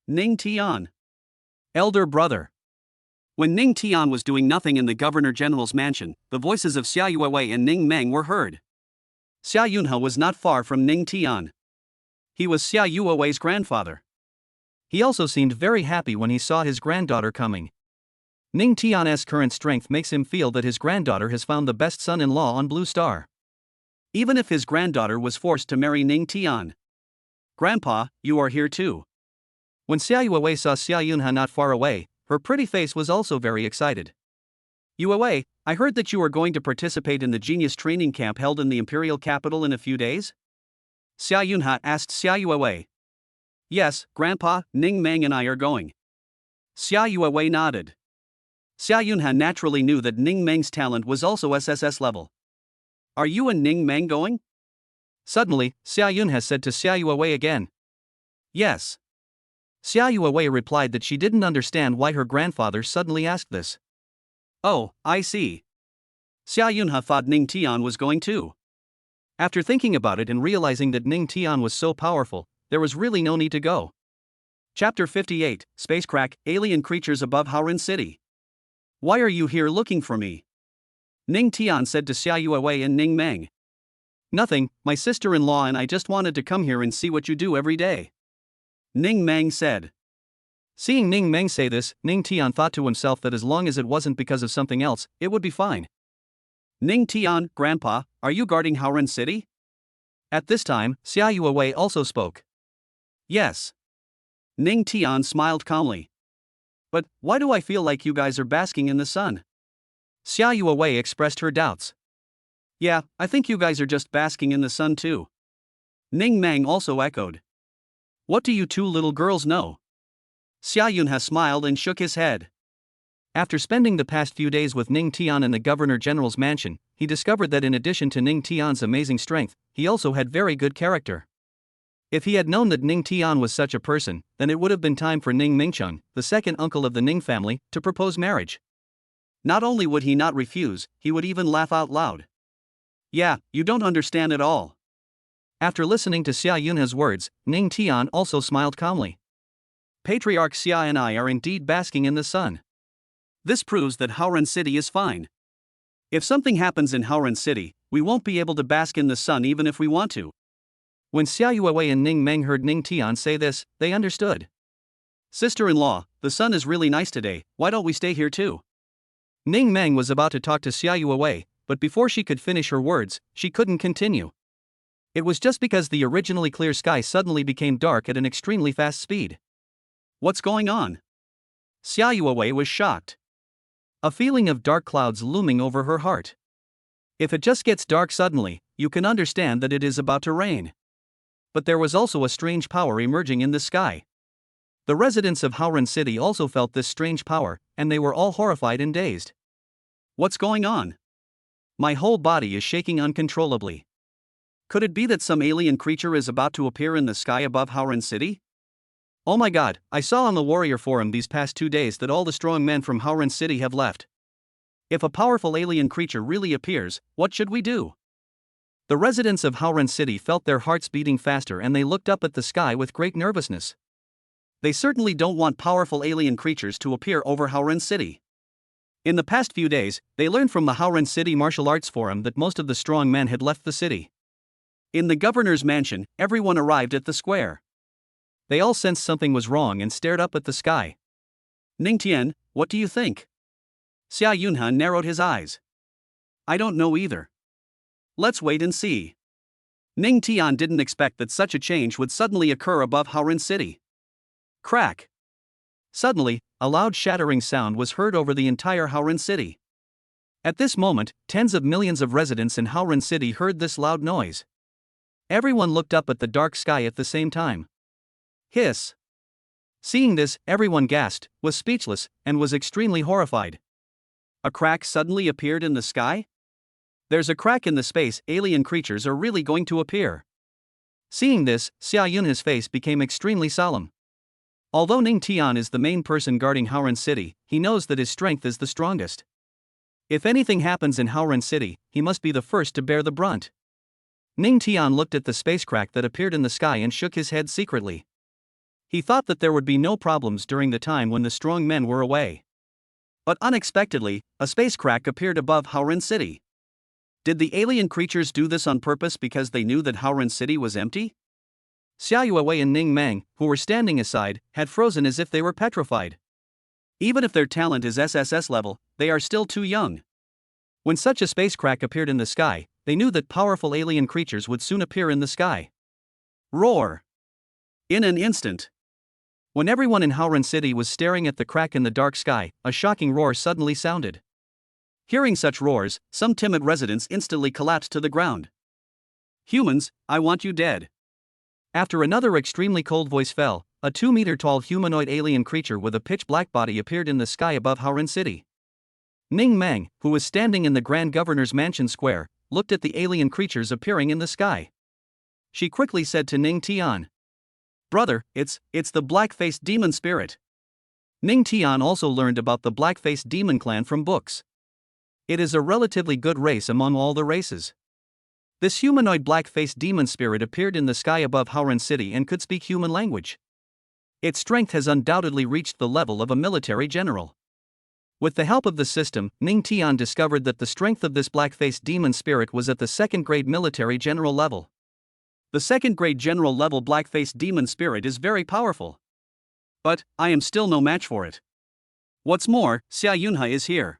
Ning Tian. Elder brother. When Ning Tian was doing nothing in the governor-general's mansion, the voices of Xia Yuewei and Ning Meng were heard. Xia Yunha was not far from Ning Tian. He was Xia Yuewei's grandfather. He also seemed very happy when he saw his granddaughter coming. Ning Tian's current strength makes him feel that his granddaughter has found the best son-in-law on Blue Star. Even if his granddaughter was forced to marry Ning Tian. Grandpa, you are here too. When Xia Yuewei saw Xia Yunha not far away, her pretty face was also very excited. Yuewei, I heard that you are going to participate in the genius training camp held in the imperial capital in a few days? Xia Yunha asked Xia Yuewei. Yes, Grandpa, Ning Meng and I are going. Xia Yuewei nodded. Xia Yunha naturally knew that Ning Meng's talent was also SSS level. Are you and Ning Meng going? Suddenly, Xia Yunha said to Xia Yuewei again. Yes. Xia Yuewei replied that she didn't understand why her grandfather suddenly asked this. Oh, I see. Xia Yunha thought Ning Tian was going too. After thinking about it and realizing that Ning Tian was so powerful, there was really no need to go. Chapter 58, Space Crack, Alien Creatures Above Howren City. Why are you here looking for me? Ning Tian said to Xia Yuewei and Ning Meng. Nothing, my sister-in-law and I just wanted to come here and see what you do every day. Ning Meng said. Seeing Ning Meng say this, Ning Tian thought to himself that as long as it wasn't because of something else, it would be fine. Ning Tian, Grandpa, are you guarding Howren City? At this time, Xia Yuewei also spoke. Yes. Ning Tian smiled calmly. But why do I feel like you guys are basking in the sun? Xia Yuewei expressed her doubts. Yeah, I think you guys are just basking in the sun too. Ning Meng also echoed. What do you two little girls know? Xia Yunha smiled and shook his head. After spending the past few days with Ning Tian in the Governor General's mansion, he discovered that in addition to Ning Tian's amazing strength, he also had very good character. If he had known that Ning Tian was such a person, then it would have been time for Ning Mingcheng, the second uncle of the Ning family, to propose marriage. Not only would he not refuse, he would even laugh out loud. Yeah, you don't understand at all. After listening to Xia Yunha's words, Ning Tian also smiled calmly. Patriarch Xia and I are indeed basking in the sun. This proves that Howren City is fine. If something happens in Howren City, we won't be able to bask in the sun even if we want to. When Xia Yuewei and Ning Meng heard Ning Tian say this, they understood. Sister-in-law, the sun is really nice today, why don't we stay here too? Ning Meng was about to talk to Xia Yuewei, but before she could finish her words, she couldn't continue. It was just because the originally clear sky suddenly became dark at an extremely fast speed. What's going on? Xia Yuewei was shocked. A feeling of dark clouds looming over her heart. If it just gets dark suddenly, you can understand that it is about to rain. But there was also a strange power emerging in the sky. The residents of Howren City also felt this strange power, and they were all horrified and dazed. What's going on? My whole body is shaking uncontrollably. Could it be that some alien creature is about to appear in the sky above Howren City? Oh my god, I saw on the Warrior Forum these past 2 days that all the strong men from Howren City have left. If a powerful alien creature really appears, what should we do? The residents of Howren City felt their hearts beating faster and they looked up at the sky with great nervousness. They certainly don't want powerful alien creatures to appear over Howren City. In the past few days, they learned from the Howren City Martial Arts Forum that most of the strong men had left the city. In the governor's mansion, everyone arrived at the square. They all sensed something was wrong and stared up at the sky. Ning Tian, what do you think? Xia Yunha narrowed his eyes. I don't know either. Let's wait and see. Ning Tian didn't expect that such a change would suddenly occur above Howren City. Crack. Suddenly, a loud shattering sound was heard over the entire Howren City. At this moment, tens of millions of residents in Howren City heard this loud noise. Everyone looked up at the dark sky at the same time. Hiss. Seeing this, everyone gasped, was speechless, and was extremely horrified. A crack suddenly appeared in the sky? There's a crack in the space, alien creatures are really going to appear. Seeing this, Xia Yunha's face became extremely solemn. Although Ning Tian is the main person guarding Howren City, he knows that his strength is the strongest. If anything happens in Howren City, he must be the first to bear the brunt. Ning Tian looked at the space crack that appeared in the sky and shook his head secretly. He thought that there would be no problems during the time when the strong men were away. But unexpectedly, a space crack appeared above Howren City. Did the alien creatures do this on purpose because they knew that Howren City was empty? Xia Yuewei and Ning Meng, who were standing aside, had frozen as if they were petrified. Even if their talent is SSS-level, they are still too young. When such a space crack appeared in the sky, they knew that powerful alien creatures would soon appear in the sky. Roar! In an instant. When everyone in Howren City was staring at the crack in the dark sky, a shocking roar suddenly sounded. Hearing such roars, some timid residents instantly collapsed to the ground. Humans, I want you dead. After another extremely cold voice fell, a 2-meter-tall humanoid alien creature with a pitch-black body appeared in the sky above Howren City. Ning Meng, who was standing in the Grand Governor's Mansion Square, looked at the alien creatures appearing in the sky. She quickly said to Ning Tian, "Brother, it's the black-faced demon spirit." Ning Tian also learned about the black-faced demon clan from books. It is a relatively good race among all the races. This humanoid black-faced demon spirit appeared in the sky above Howran City and could speak human language. Its strength has undoubtedly reached the level of a military general. With the help of the system, Ning Tian discovered that the strength of this black-faced demon spirit was at the second-grade military general level. The second-grade general level black-faced demon spirit is very powerful. But, I am still no match for it. What's more, Xia Yunhe is here.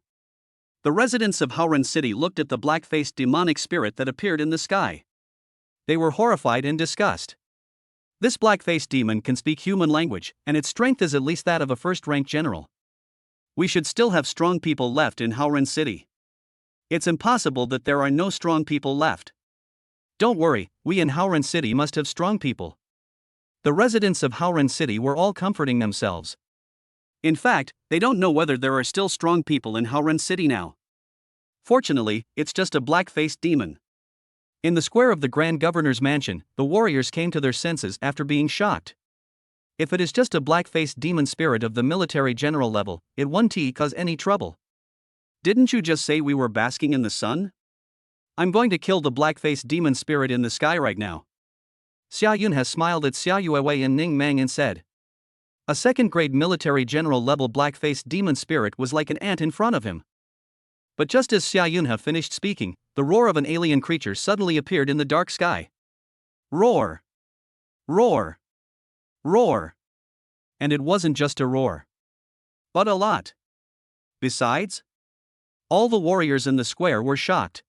The residents of Howran City looked at the black-faced demonic spirit that appeared in the sky. They were horrified and disgusted. This black-faced demon can speak human language, and its strength is at least that of a first-rank general. We should still have strong people left in Howran City. It's impossible that there are no strong people left. Don't worry, we in Howran City must have strong people. The residents of Howran City were all comforting themselves. In fact, they don't know whether there are still strong people in Howran City now. Fortunately, it's just a black-faced demon. In the square of the Grand Governor's mansion, the warriors came to their senses after being shocked. If it is just a black-faced demon spirit of the military general level, it won't cause any trouble. Didn't you just say we were basking in the sun? I'm going to kill the black-faced demon spirit in the sky right now. Xia Yun has smiled at Xia Yuewei and Ning Mang and said. A second-grade military general level black-faced demon spirit was like an ant in front of him. But just as Xia Yunhe finished speaking, the roar of an alien creature suddenly appeared in the dark sky. Roar! Roar! Roar! And it wasn't just a roar, but a lot. Besides, all the warriors in the square were shocked.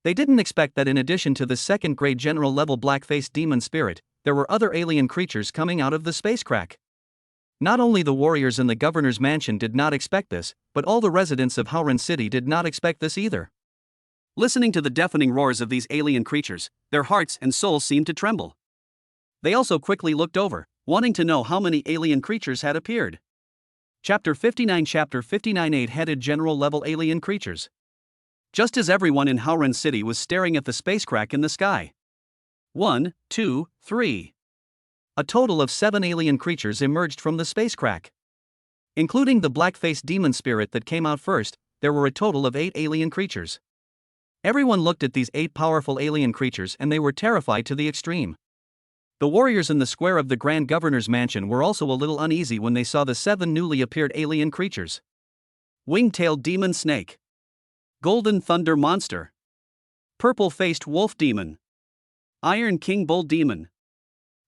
They didn't expect that in addition to the second-grade general level black-faced demon spirit, there were other alien creatures coming out of the space crack. Not only the warriors in the governor's mansion did not expect this, but all the residents of Howran City did not expect this either. Listening to the deafening roars of these alien creatures, their hearts and souls seemed to tremble. They also quickly looked over, wanting to know how many alien creatures had appeared. Chapter 59 8-headed general level alien creatures. Just as everyone in Howran City was staring at the space crack in the sky. 1, 2, 3. A total of 7 alien creatures emerged from the space crack. Including the black-faced demon spirit that came out first, there were a total of 8 alien creatures. Everyone looked at these 8 powerful alien creatures and they were terrified to the extreme. The warriors in the square of the Grand Governor's mansion were also a little uneasy when they saw the 7 newly appeared alien creatures. Wing-tailed demon snake. Golden thunder monster. Purple-faced wolf demon. Iron king bull demon.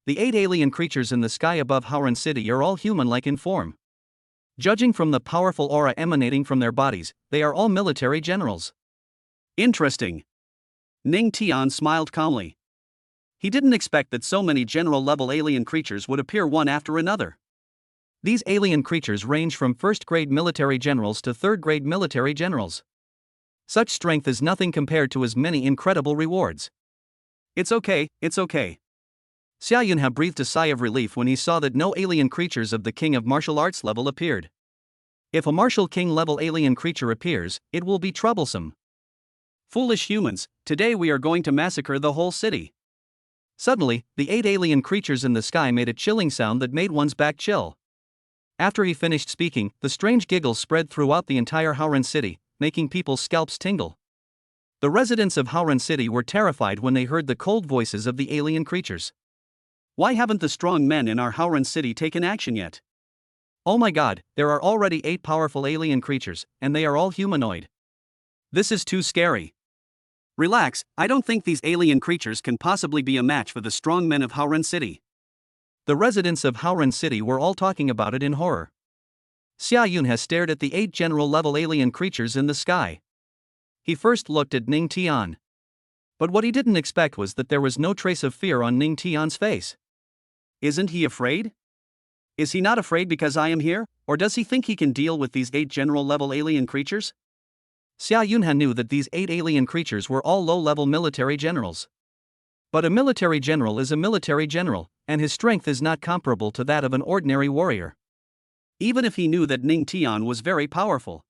The 8 alien creatures in the sky above Howran City are all human-like in form. Judging from the powerful aura emanating from their bodies, they are all military generals. Interesting. Ning Tian smiled calmly. He didn't expect that so many general-level alien creatures would appear one after another. These alien creatures range from first-grade military generals to third-grade military generals. Such strength is nothing compared to his many incredible rewards. It's okay, it's okay. Xia Yunhe breathed a sigh of relief when he saw that no alien creatures of the King of Martial Arts level appeared. If a Martial King level alien creature appears, it will be troublesome. Foolish humans, today we are going to massacre the whole city. Suddenly, the 8 alien creatures in the sky made a chilling sound that made one's back chill. After he finished speaking, the strange giggles spread throughout the entire Howran City, making people's scalps tingle. The residents of Howran City were terrified when they heard the cold voices of the alien creatures. Why haven't the strong men in our Howran City taken action yet? Oh my god, there are already 8 powerful alien creatures, and they are all humanoid. This is too scary. Relax, I don't think these alien creatures can possibly be a match for the strong men of Howran City. The residents of Howran City were all talking about it in horror. Xia Yun has stared at the 8 general-level alien creatures in the sky. He first looked at Ning Tian. But what he didn't expect was that there was no trace of fear on Ning Tian's face. Isn't he afraid? Is he not afraid because I am here, or does he think he can deal with these 8 general-level alien creatures? Xia Yunhe knew that these 8 alien creatures were all low-level military generals. But a military general is a military general, and his strength is not comparable to that of an ordinary warrior. Even if he knew that Ning Tian was very powerful.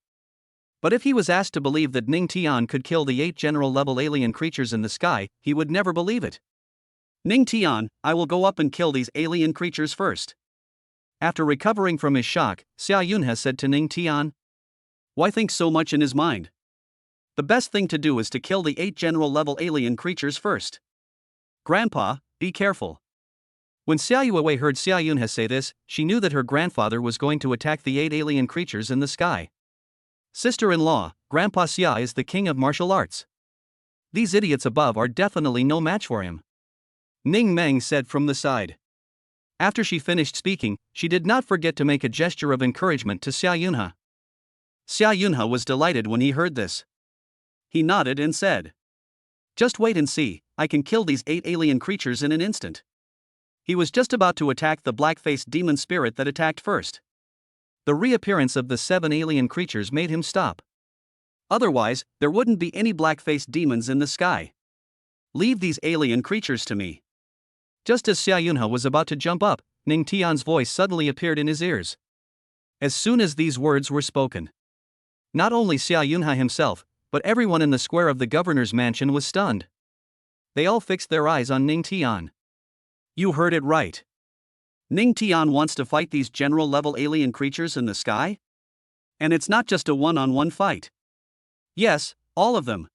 But if he was asked to believe that Ning Tian could kill the 8 general-level alien creatures in the sky, he would never believe it. Ning Tian, I will go up and kill these alien creatures first. After recovering from his shock, Xia Yunhe said to Ning Tian. Why think so much in his mind? The best thing to do is to kill the 8 general level alien creatures first. Grandpa, be careful. When Xia Yuewei heard Xia Yunhe say this, she knew that her grandfather was going to attack the 8 alien creatures in the sky. Sister-in-law, Grandpa Xia is the king of martial arts. These idiots above are definitely no match for him, Ning Meng said from the side. After she finished speaking, she did not forget to make a gesture of encouragement to Xia Yunhe. Xia Yunhe was delighted when he heard this. He nodded and said, "Just wait and see, I can kill these 8 alien creatures in an instant." He was just about to attack the black-faced demon spirit that attacked first. The reappearance of the 7 alien creatures made him stop. Otherwise, there wouldn't be any black-faced demons in the sky. Leave these alien creatures to me. Just as Xia Yunhe was about to jump up, Ning Tian's voice suddenly appeared in his ears. As soon as these words were spoken, not only Xia Yunhe himself, but everyone in the square of the governor's mansion was stunned. They all fixed their eyes on Ning Tian. You heard it right. Ning Tian wants to fight these general-level alien creatures in the sky? And it's not just a one-on-one fight. Yes, all of them.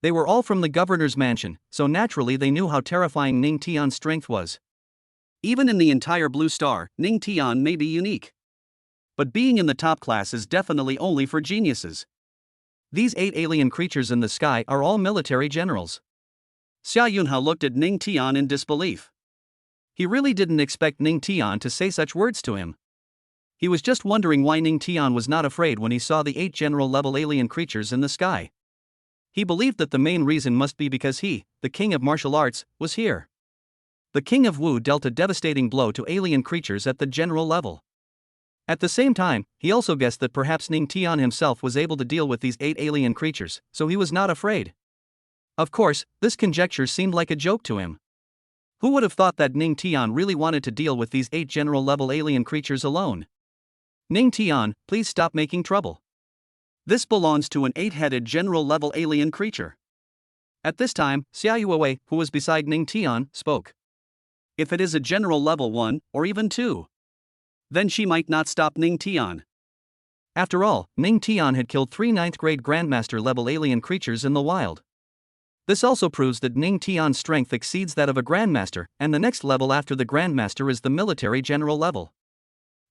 They were all from the governor's mansion, so naturally they knew how terrifying Ning Tian's strength was. Even in the entire Blue Star, Ning Tian may be unique. But being in the top class is definitely only for geniuses. These 8 alien creatures in the sky are all military generals. Xia Yunhe looked at Ning Tian in disbelief. He really didn't expect Ning Tian to say such words to him. He was just wondering why Ning Tian was not afraid when he saw the 8 general-level alien creatures in the sky. He believed that the main reason must be because he, the king of martial arts, was here. The king of Wu dealt a devastating blow to alien creatures at the general level. At the same time, he also guessed that perhaps Ning Tian himself was able to deal with these 8 alien creatures, so he was not afraid. Of course, this conjecture seemed like a joke to him. Who would have thought that Ning Tian really wanted to deal with these 8 general-level alien creatures alone? Ning Tian, please stop making trouble. This belongs to an 8-headed general-level alien creature. At this time, Xia Yuewei, who was beside Ning Tian, spoke. If it is a general level 1, or even 2, then she might not stop Ning Tian. After all, Ning Tian had killed 3 9th-grade Grandmaster-level alien creatures in the wild. This also proves that Ning Tian's strength exceeds that of a Grandmaster, and the next level after the Grandmaster is the military general level.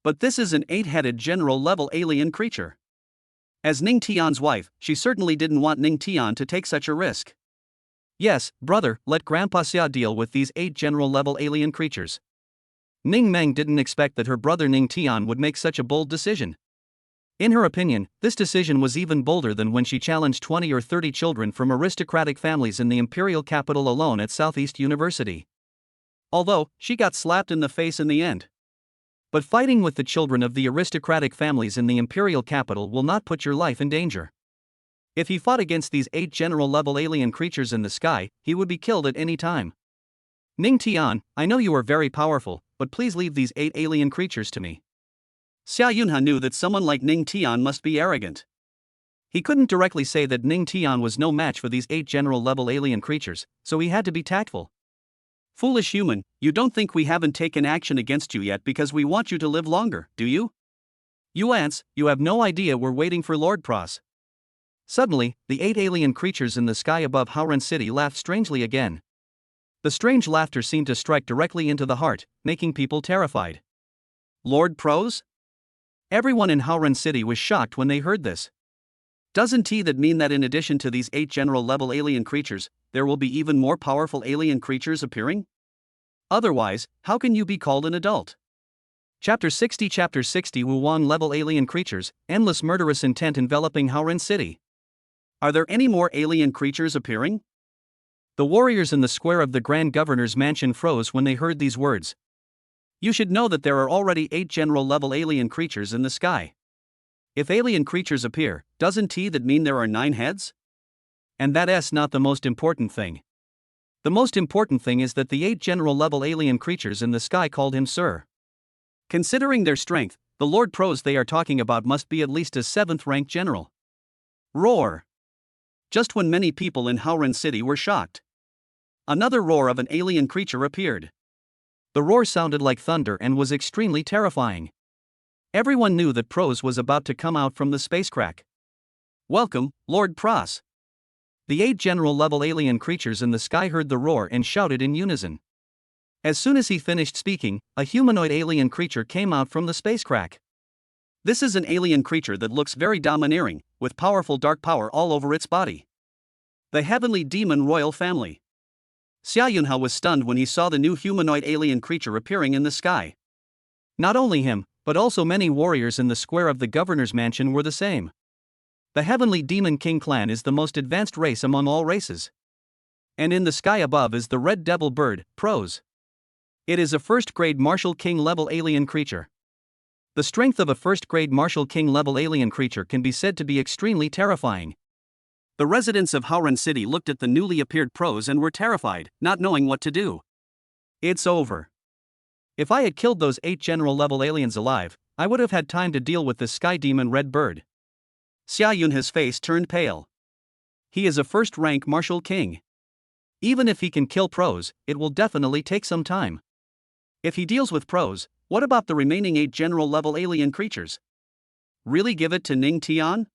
But this is an 8-headed general-level alien creature. As Ning Tian's wife, she certainly didn't want Ning Tian to take such a risk. Yes, brother, let Grandpa Xia deal with these 8 general-level alien creatures. Ning Meng didn't expect that her brother Ning Tian would make such a bold decision. In her opinion, this decision was even bolder than when she challenged 20 or 30 children from aristocratic families in the imperial capital alone at Southeast University. Although, she got slapped in the face in the end. But fighting with the children of the aristocratic families in the imperial capital will not put your life in danger. If he fought against these 8 general-level alien creatures in the sky, he would be killed at any time. Ning Tian, I know you are very powerful, but please leave these 8 alien creatures to me. Xia Yunhe knew that someone like Ning Tian must be arrogant. He couldn't directly say that Ning Tian was no match for these 8 general-level alien creatures, so he had to be tactful. Foolish human, you don't think we haven't taken action against you yet because we want you to live longer, do you? You ants, you have no idea we're waiting for Lord Pros. Suddenly, the 8 alien creatures in the sky above Haoren City laughed strangely again. The strange laughter seemed to strike directly into the heart, making people terrified. Lord Pros? Everyone in Haoren City was shocked when they heard this. Doesn't that mean that in addition to these 8 general-level alien creatures, there will be even more powerful alien creatures appearing? Otherwise, how can you be called an adult? Chapter 60 Wu Wang level alien creatures, endless murderous intent enveloping Haoren City. Are there any more alien creatures appearing? The warriors in the square of the Grand Governor's mansion froze when they heard these words. You should know that there are already 8 general-level alien creatures in the sky. If alien creatures appear, doesn't that mean there are 9 heads? And that's not the most important thing. The most important thing is that the 8 general-level alien creatures in the sky called him Sir. Considering their strength, the Lord Pros they are talking about must be at least a 7th-ranked general. Roar! Just when many people in Haoren City were shocked, another roar of an alien creature appeared. The roar sounded like thunder and was extremely terrifying. Everyone knew that Pros was about to come out from the space crack. Welcome, Lord Pros. The 8 general-level alien creatures in the sky heard the roar and shouted in unison. As soon as he finished speaking, a humanoid alien creature came out from the space crack. This is an alien creature that looks very domineering, with powerful dark power all over its body. The Heavenly Demon Royal Family. Xia Yunhe was stunned when he saw the new humanoid alien creature appearing in the sky. Not only him, but also many warriors in the square of the governor's mansion were the same. The Heavenly Demon King clan is the most advanced race among all races. And in the sky above is the Red Devil Bird, Pros. It is a first-grade Martial King level alien creature. The strength of a first-grade Martial King level alien creature can be said to be extremely terrifying. The residents of Haoren City looked at the newly appeared Pros and were terrified, not knowing what to do. It's over. If I had killed those 8 general-level aliens alive, I would have had time to deal with this Sky Demon Red Bird. Xia Yunhe's face turned pale. He is a first-rank Martial King. Even if he can kill Pros, it will definitely take some time. If he deals with Pros, what about the remaining 8 general-level alien creatures? Really give it to Ning Tian?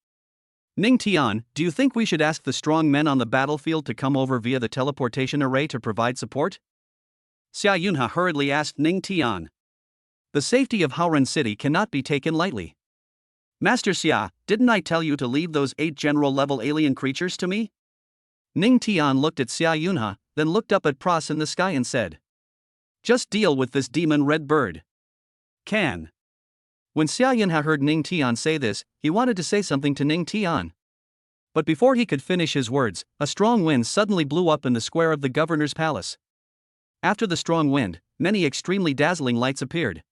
Ning Tian, do you think we should ask the strong men on the battlefield to come over via the teleportation array to provide support? Xia Yunhe hurriedly asked Ning Tian. The safety of Haoren City cannot be taken lightly. Master Xia, didn't I tell you to leave those 8 general-level alien creatures to me? Ning Tian looked at Xia Yunhe, then looked up at Pros in the sky and said, "Just deal with this demon Red Bird." Can. When Xia Yunhe heard Ning Tian say this, he wanted to say something to Ning Tian. But before he could finish his words, a strong wind suddenly blew up in the square of the governor's palace. After the strong wind, many extremely dazzling lights appeared.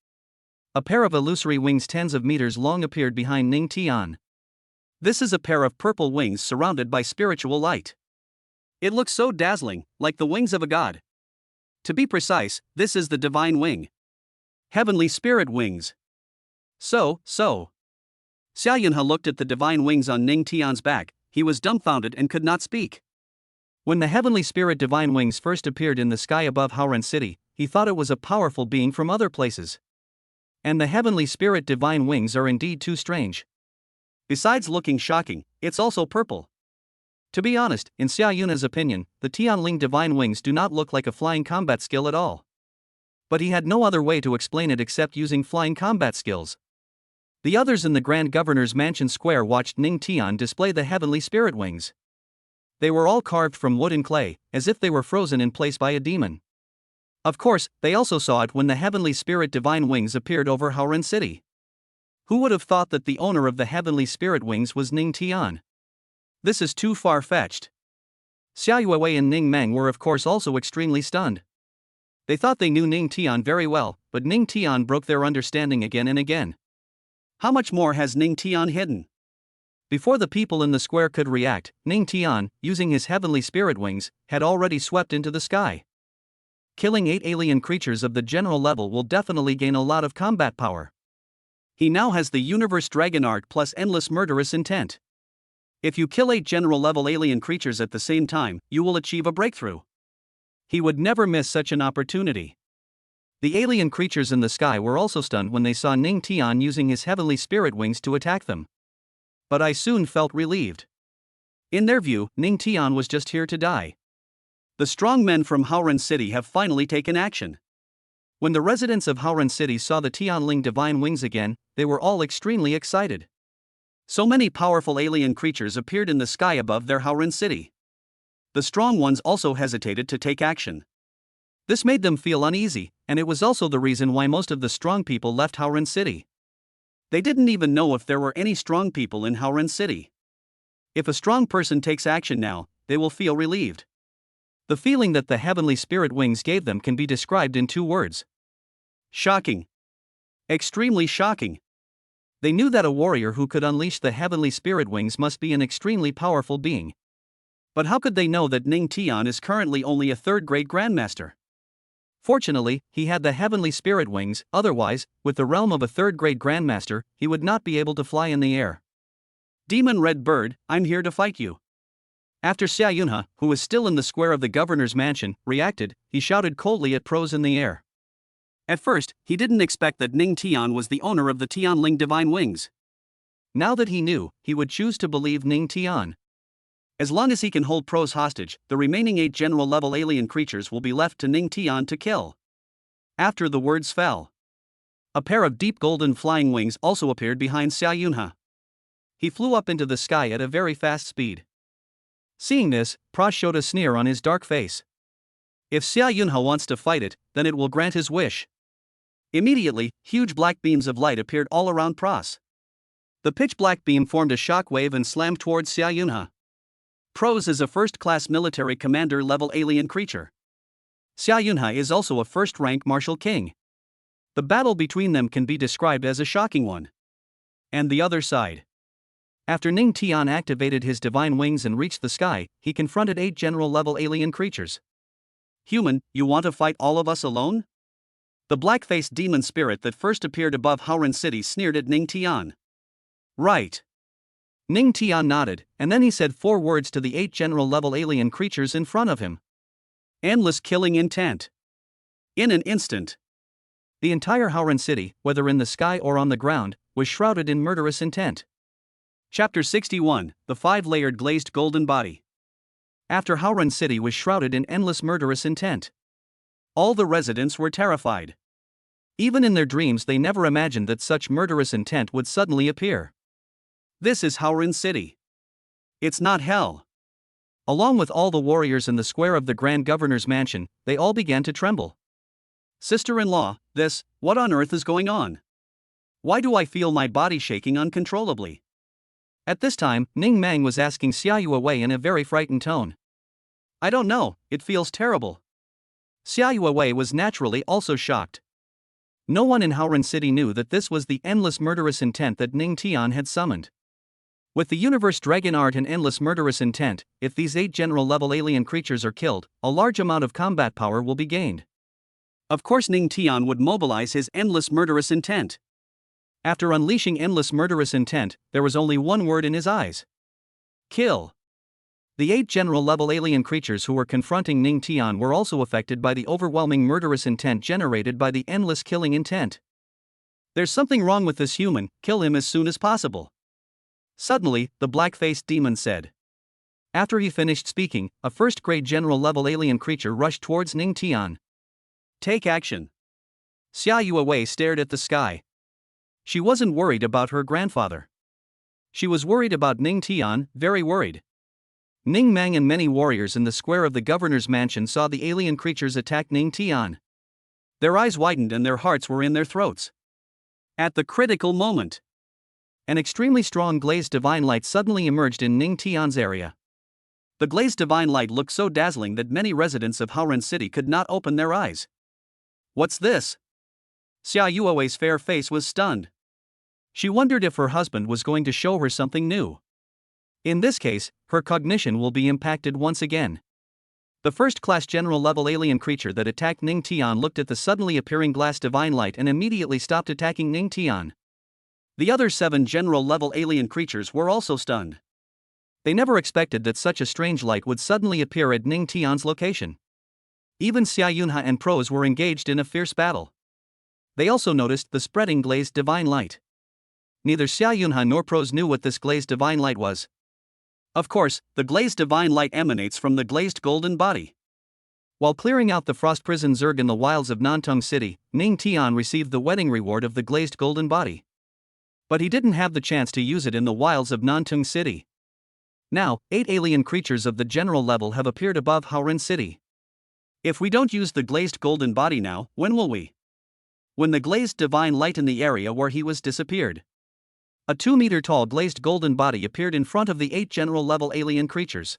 A pair of illusory wings tens of meters long appeared behind Ning Tian. This is a pair of purple wings surrounded by spiritual light. It looks so dazzling, like the wings of a god. To be precise, this is the divine wing. Heavenly spirit wings. So. Xia Yunhe looked at the divine wings on Ning Tian's back. He was dumbfounded and could not speak. When the heavenly spirit divine wings first appeared in the sky above Haoren City, he thought it was a powerful being from other places. And the heavenly spirit divine wings are indeed too strange. Besides looking shocking, it's also purple. To be honest, in Xia Yunhe's opinion, the Tianling divine wings do not look like a flying combat skill at all. But he had no other way to explain it except using flying combat skills. The others in the Grand Governor's Mansion Square watched Ning Tian display the heavenly spirit wings. They were all carved from wood and clay, as if they were frozen in place by a demon. Of course, they also saw it when the heavenly spirit divine wings appeared over Haoren City. Who would have thought that the owner of the heavenly spirit wings was Ning Tian? This is too far-fetched. Xia Yuewei and Ning Meng were of course also extremely stunned. They thought they knew Ning Tian very well, but Ning Tian broke their understanding again and again. How much more has Ning Tian hidden? Before the people in the square could react, Ning Tian, using his heavenly spirit wings, had already swept into the sky. Killing 8 alien creatures of the general level will definitely gain a lot of combat power. He now has the Universe Dragon Art plus endless murderous intent. If you kill 8 general level alien creatures at the same time, you will achieve a breakthrough. He would never miss such an opportunity. The alien creatures in the sky were also stunned when they saw Ning Tian using his heavenly spirit wings to attack them. But I soon felt relieved. In their view, Ning Tian was just here to die. The strong men from Haoren City have finally taken action. When the residents of Haoren City saw the Tianling divine wings again, they were all extremely excited. So many powerful alien creatures appeared in the sky above their Haoren City. The strong ones also hesitated to take action. This made them feel uneasy, and it was also the reason why most of the strong people left Haoren City. They didn't even know if there were any strong people in Haoren City. If a strong person takes action now, they will feel relieved. The feeling that the heavenly spirit wings gave them can be described in 2 words. Shocking. Extremely shocking. They knew that a warrior who could unleash the heavenly spirit wings must be an extremely powerful being. But how could they know that Ning Tian is currently only a 3rd-grade grandmaster? Fortunately, he had the heavenly spirit wings, otherwise, with the realm of a 3rd-grade grandmaster, he would not be able to fly in the air. Demon Red Bird, I'm here to fight you. After Xia Yunhe, who was still in the square of the governor's mansion, reacted, he shouted coldly at Pros in the air. At first, he didn't expect that Ning Tian was the owner of the Tianling divine wings. Now that he knew, he would choose to believe Ning Tian. As long as he can hold pros hostage, the remaining 8 general-level alien creatures will be left to Ning Tian to kill. After the words fell, a pair of deep golden flying wings also appeared behind Xia Yunhe. He flew up into the sky at a very fast speed. Seeing this, Pra showed a sneer on his dark face. If Xia Yunhe wants to fight it, then it will grant his wish. Immediately, huge black beams of light appeared all around Pras. The pitch-black beam formed a shock wave and slammed towards Xia Yunhe. Pros is a first-class military commander-level alien creature. Xia Yunhe is also a first-rank martial king. The battle between them can be described as a shocking one. And the other side. After Ning Tian activated his divine wings and reached the sky, he confronted 8 general-level alien creatures. Human, you want to fight all of us alone? The black-faced demon spirit that first appeared above Haoran City sneered at Ning Tian. Right. Ning Tian nodded, and then he said 4 words to the 8 general-level alien creatures in front of him. Endless killing intent. In an instant, the entire Haoran City, whether in the sky or on the ground, was shrouded in murderous intent. Chapter 61, The 5-Layered Glazed Golden Body. After Haoran City was shrouded in endless murderous intent, all the residents were terrified. Even in their dreams they never imagined that such murderous intent would suddenly appear. This is Haoran City. It's not hell. Along with all the warriors in the square of the Grand Governor's mansion, they all began to tremble. Sister-in-law, what on earth is going on? Why do I feel my body shaking uncontrollably? At this time, Ning Mang was asking Xia Yuewei in a very frightened tone. I don't know, it feels terrible. Xia Yuewei was naturally also shocked. No one in Haoran City knew that this was the endless murderous intent that Ning Tian had summoned. With the universe dragon art and endless murderous intent, if these 8 general-level alien creatures are killed, a large amount of combat power will be gained. Of course Ning Tian would mobilize his endless murderous intent. After unleashing endless murderous intent, there was only one word in his eyes. Kill. The 8 general-level alien creatures who were confronting Ning Tian were also affected by the overwhelming murderous intent generated by the endless killing intent. There's something wrong with this human, kill him as soon as possible. Suddenly, the black-faced demon said. After he finished speaking, a first-grade general-level alien creature rushed towards Ning Tian. Take action. Xia Yuewei stared at the sky. She wasn't worried about her grandfather. She was worried about Ning Tian, very worried. Ning Mang and many warriors in the square of the governor's mansion saw the alien creatures attack Ning Tian. Their eyes widened and their hearts were in their throats. At the critical moment, an extremely strong glazed divine light suddenly emerged in Ning Tian's area. The glazed divine light looked so dazzling that many residents of Haoran City could not open their eyes. What's this? Xia Yuewei's fair face was stunned. She wondered if her husband was going to show her something new. In this case, her cognition will be impacted once again. The first-class general-level alien creature that attacked Ning Tian looked at the suddenly appearing glass divine light and immediately stopped attacking Ning Tian. The other 7 general-level alien creatures were also stunned. They never expected that such a strange light would suddenly appear at Ning Tian's location. Even Xia Yunhe and Pros were engaged in a fierce battle. They also noticed the spreading glazed divine light. Neither Xia Yunhe nor Pros knew what this glazed divine light was. Of course, the glazed divine light emanates from the glazed golden body. While clearing out the frost prison Zerg in the wilds of Nantung City, Ning Tian received the wedding reward of the glazed golden body. But he didn't have the chance to use it in the wilds of Nantung City. Now, 8 alien creatures of the general level have appeared above Haoran City. If we don't use the glazed golden body now, when will we? When the glazed divine light in the area where he was disappeared. A 2-meter-tall glazed golden body appeared in front of the 8 general-level alien creatures.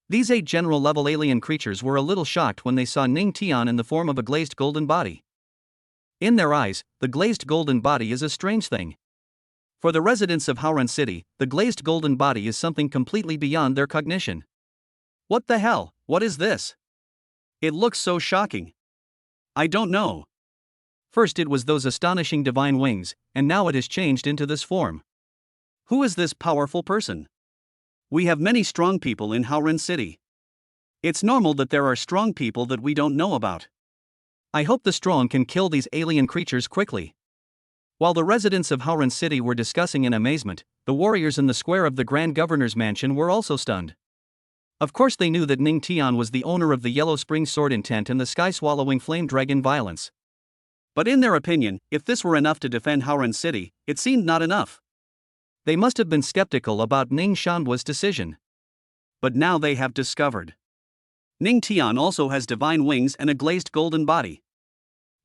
These 8 general-level alien creatures were a little shocked when they saw Ning Tian in the form of a glazed golden body. In their eyes, the glazed golden body is a strange thing. For the residents of Haoran City, the glazed golden body is something completely beyond their cognition. What the hell, what is this? It looks so shocking. I don't know. First it was those astonishing divine wings, and now it has changed into this form. Who is this powerful person? We have many strong people in Haoran City. It's normal that there are strong people that we don't know about. I hope the strong can kill these alien creatures quickly. While the residents of Haoran City were discussing in amazement, the warriors in the square of the Grand Governor's mansion were also stunned. Of course they knew that Ning Tian was the owner of the Yellow Spring Sword Intent and the Sky-Swallowing Flame Dragon Violence. But in their opinion, if this were enough to defend Haoran City, it seemed not enough. They must have been skeptical about Ning Shanhua's decision. But now they have discovered. Ning Tian also has divine wings and a glazed golden body.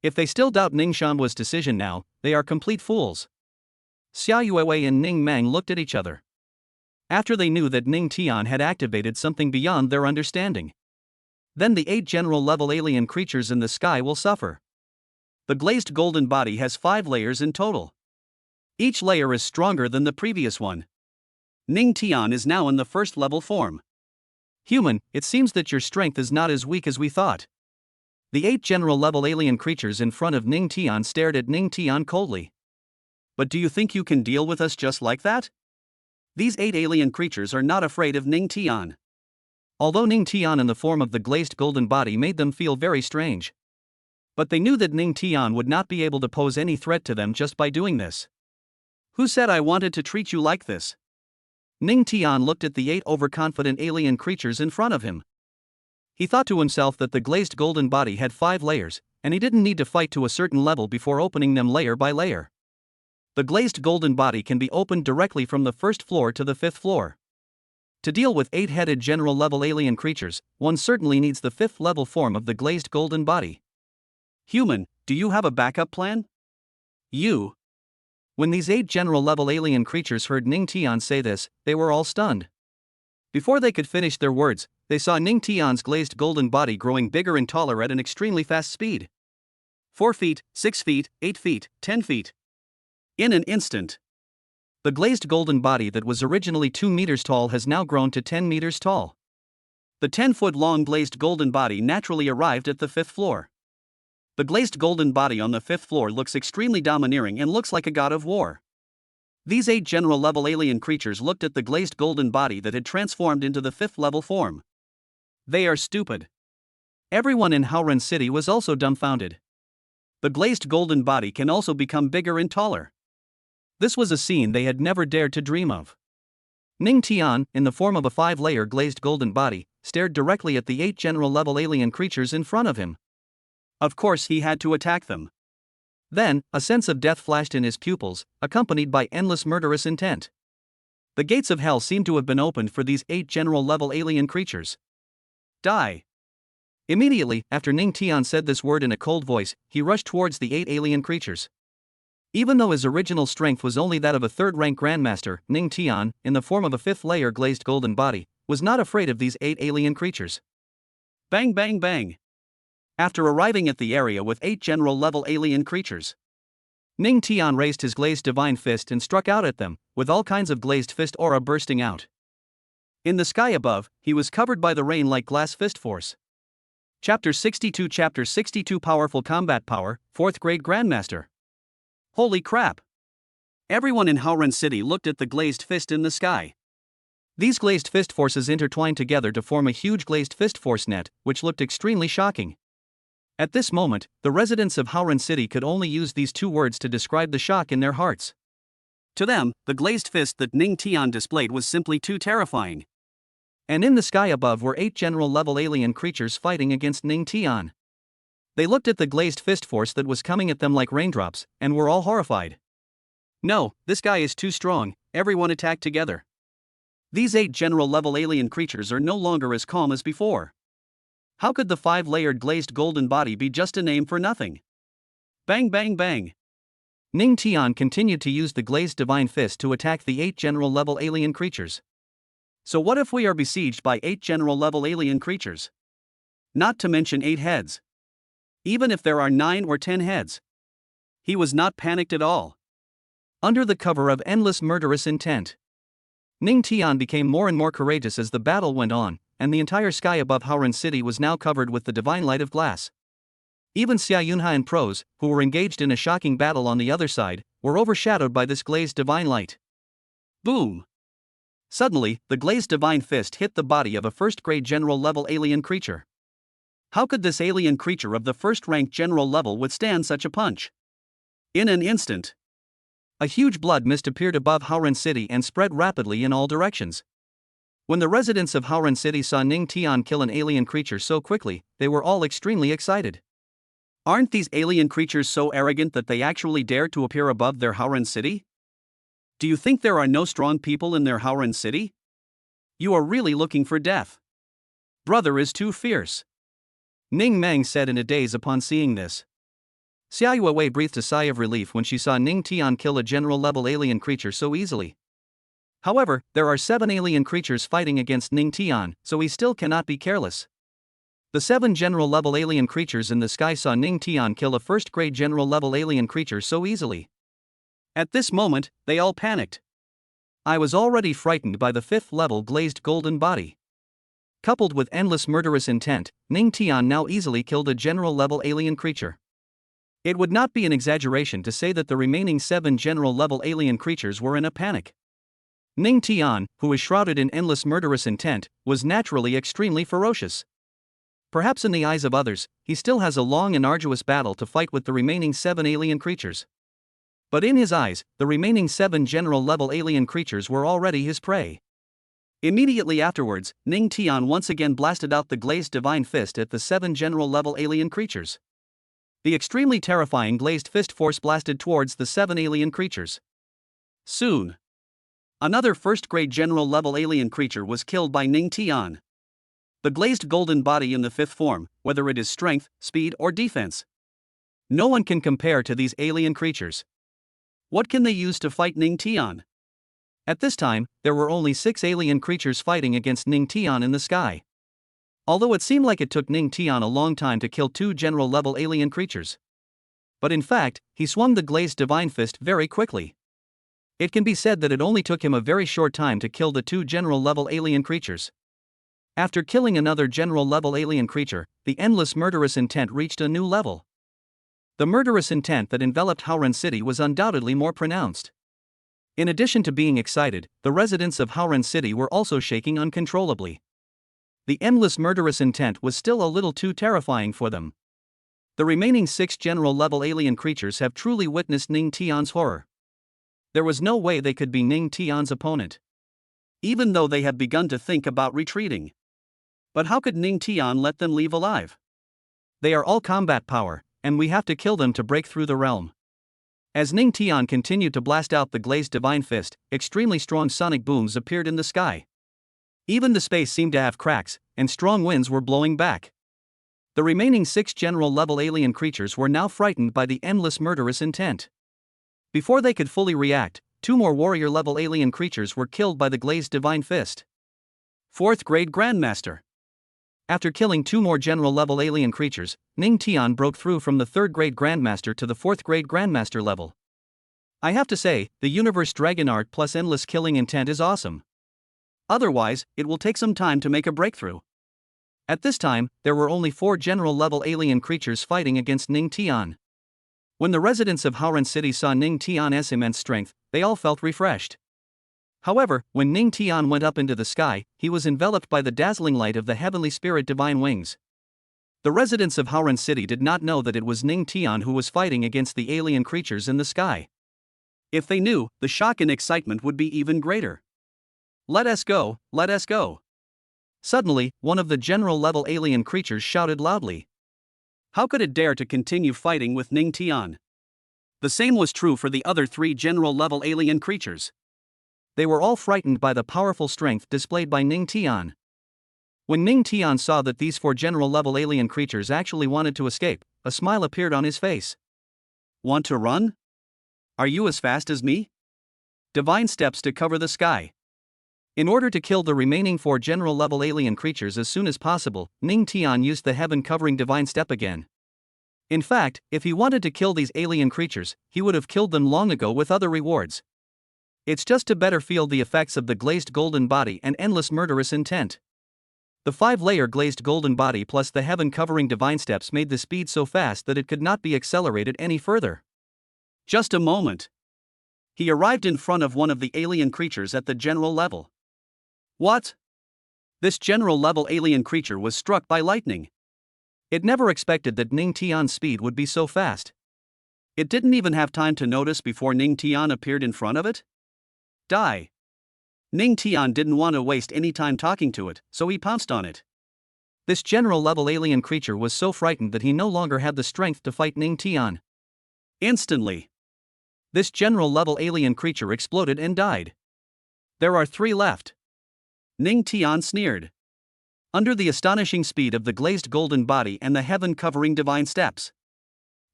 If they still doubt Ning Shanhua's decision now, they are complete fools. Xia Yuewei and Ning Meng looked at each other. After they knew that Ning Tian had activated something beyond their understanding. Then the 8 general-level alien creatures in the sky will suffer. The glazed golden body has 5 layers in total. Each layer is stronger than the previous one. Ning Tian is now in the first-level form. Human, it seems that your strength is not as weak as we thought. The 8 general-level alien creatures in front of Ning Tian stared at Ning Tian coldly. But do you think you can deal with us just like that? These 8 alien creatures are not afraid of Ning Tian. Although Ning Tian in the form of the glazed golden body made them feel very strange. But they knew that Ning Tian would not be able to pose any threat to them just by doing this. Who said I wanted to treat you like this? Ning Tian looked at the 8 overconfident alien creatures in front of him. He thought to himself that the glazed golden body had 5 layers, and he didn't need to fight to a certain level before opening them layer by layer. The glazed golden body can be opened directly from the 1st floor to the 5th floor. To deal with 8-headed general-level alien creatures, one certainly needs the 5th level form of the glazed golden body. Human, do you have a backup plan? You. When these 8 general-level alien creatures heard Ning Tian say this, they were all stunned. Before they could finish their words, they saw Ning Tian's glazed golden body growing bigger and taller at an extremely fast speed. 4 feet, 6 feet, 8 feet, 10 feet. In an instant. The glazed golden body that was originally 2 meters tall has now grown to 10 meters tall. The 10-foot-long glazed golden body naturally arrived at the 5th floor. The glazed golden body on the 5th floor looks extremely domineering and looks like a god of war. These 8 general-level alien creatures looked at the glazed golden body that had transformed into the 5th-level form. They are stupid. Everyone in Haoran City was also dumbfounded. The glazed golden body can also become bigger and taller. This was a scene they had never dared to dream of. Ning Tian, in the form of a 5-layer glazed golden body, stared directly at the 8 general-level alien creatures in front of him. Of course he had to attack them. Then, a sense of death flashed in his pupils, accompanied by endless murderous intent. The gates of hell seemed to have been opened for these 8 general-level alien creatures. Die. Immediately, after Ning Tian said this word in a cold voice, he rushed towards the 8 alien creatures. Even though his original strength was only that of a 3rd-rank grandmaster, Ning Tian, in the form of a 5th-layer glazed golden body, was not afraid of these 8 alien creatures. Bang bang bang. After arriving at the area with 8 general-level alien creatures, Ning Tian raised his glazed divine fist and struck out at them, with all kinds of glazed fist aura bursting out. In the sky above, he was covered by the rain like glass fist force. Chapter 62 Powerful Combat Power, 4th Grade Grandmaster. Holy crap! Everyone in Haoran City looked at the glazed fist in the sky. These glazed fist forces intertwined together to form a huge glazed fist force net, which looked extremely shocking. At this moment, the residents of Haoran City could only use these 2 words to describe the shock in their hearts. To them, the glazed fist that Ning Tian displayed was simply too terrifying. And in the sky above were 8 general-level alien creatures fighting against Ning Tian. They looked at the glazed fist force that was coming at them like raindrops, and were all horrified. No, this guy is too strong, everyone attacked together. These 8 general-level alien creatures are no longer as calm as before. How could the 5-layered glazed golden body be just a name for nothing? Bang bang bang. Ning Tian continued to use the glazed divine fist to attack the 8 general-level alien creatures. So what if we are besieged by 8 general-level alien creatures? Not to mention 8 heads. Even if there are 9 or 10 heads. He was not panicked at all. Under the cover of endless murderous intent, Ning Tian became more and more courageous as the battle went on, and the entire sky above Haoran City was now covered with the divine light of glass. Even Xia Yunhai and Pros, who were engaged in a shocking battle on the other side, were overshadowed by this glazed divine light. Boom! Suddenly, the glazed divine fist hit the body of a 1st-grade general-level alien creature. How could this alien creature of the 1st-rank general level withstand such a punch? In an instant, a huge blood mist appeared above Haoran City and spread rapidly in all directions. When the residents of Haoran City saw Ning Tian kill an alien creature so quickly, they were all extremely excited. Aren't these alien creatures so arrogant that they actually dare to appear above their Haoran City? Do you think there are no strong people in their Haoran City? You are really looking for death. Brother is too fierce. Ning Meng said in a daze upon seeing this. Xiao Wei breathed a sigh of relief when she saw Ning Tian kill a general-level alien creature so easily. However, there are 7 alien creatures fighting against Ning Tian, so he still cannot be careless. The 7 general-level alien creatures in the sky saw Ning Tian kill a first-grade general-level alien creature so easily. At this moment, they all panicked. I was already frightened by the 5th-level glazed golden body. Coupled with endless murderous intent, Ning Tian now easily killed a general-level alien creature. It would not be an exaggeration to say that the remaining 7 general-level alien creatures were in a panic. Ning Tian, who is shrouded in endless murderous intent, was naturally extremely ferocious. Perhaps in the eyes of others, he still has a long and arduous battle to fight with the remaining 7 alien creatures. But in his eyes, the remaining 7 general-level alien creatures were already his prey. Immediately afterwards, Ning Tian once again blasted out the glazed divine fist at the 7 general-level alien creatures. The extremely terrifying glazed fist force blasted towards the 7 alien creatures. Soon, another first-grade general-level alien creature was killed by Ning Tian. The glazed golden body in the 5th form, whether it is strength, speed or defense. No one can compare to these alien creatures. What can they use to fight Ning Tian? At this time, there were only 6 alien creatures fighting against Ning Tian in the sky. Although it seemed like it took Ning Tian a long time to kill 2 general-level alien creatures. But in fact, he swung the glazed divine fist very quickly. It can be said that it only took him a very short time to kill the 2 general-level alien creatures. After killing another general-level alien creature, the endless murderous intent reached a new level. The murderous intent that enveloped Haoran City was undoubtedly more pronounced. In addition to being excited, the residents of Haoran City were also shaking uncontrollably. The endless murderous intent was still a little too terrifying for them. The remaining 6 general-level alien creatures have truly witnessed Ning Tian's horror. There was no way they could be Ning Tian's opponent, even though they have begun to think about retreating. But how could Ning Tian let them leave alive? They are all combat power, and we have to kill them to break through the realm. As Ning Tian continued to blast out the glazed divine fist, extremely strong sonic booms appeared in the sky. Even the space seemed to have cracks, and strong winds were blowing back. The remaining 6 general-level alien creatures were now frightened by the endless murderous intent. Before they could fully react, 2 more warrior-level alien creatures were killed by the glazed divine fist. 4th grade Grandmaster. After killing 2 more general-level alien creatures, Ning Tian broke through from the 3rd grade Grandmaster to the 4th grade Grandmaster level. I have to say, the Universe Dragon Art plus endless killing intent is awesome. Otherwise, it will take some time to make a breakthrough. At this time, there were only 4 general-level alien creatures fighting against Ning Tian. When the residents of Haoran City saw Ning Tian's immense strength, they all felt refreshed. However, when Ning Tian went up into the sky, he was enveloped by the dazzling light of the heavenly spirit divine wings. The residents of Haoran City did not know that it was Ning Tian who was fighting against the alien creatures in the sky. If they knew, the shock and excitement would be even greater. Let us go, let us go. Suddenly, one of the general-level alien creatures shouted loudly. How could it dare to continue fighting with Ning Tian? The same was true for the other 3 general-level alien creatures. They were all frightened by the powerful strength displayed by Ning Tian. When Ning Tian saw that these 4 general-level alien creatures actually wanted to escape, a smile appeared on his face. Want to run? Are you as fast as me? Divine steps to cover the sky. In order to kill the remaining 4 general-level alien creatures as soon as possible, Ning Tian used the heaven-covering divine step again. In fact, if he wanted to kill these alien creatures, he would have killed them long ago with other rewards. It's just to better feel the effects of the glazed golden body and endless murderous intent. The 5-layer glazed golden body plus the heaven-covering divine steps made the speed so fast that it could not be accelerated any further. Just a moment. He arrived in front of one of the alien creatures at the general level. What? This general-level alien creature was struck by lightning. It never expected that Ning Tian's speed would be so fast. It didn't even have time to notice before Ning Tian appeared in front of it? Die. Ning Tian didn't want to waste any time talking to it, so he pounced on it. This general-level alien creature was so frightened that he no longer had the strength to fight Ning Tian. Instantly, this general-level alien creature exploded and died. There are 3 left. Ning Tian sneered. Under the astonishing speed of the glazed golden body and the heaven-covering divine steps,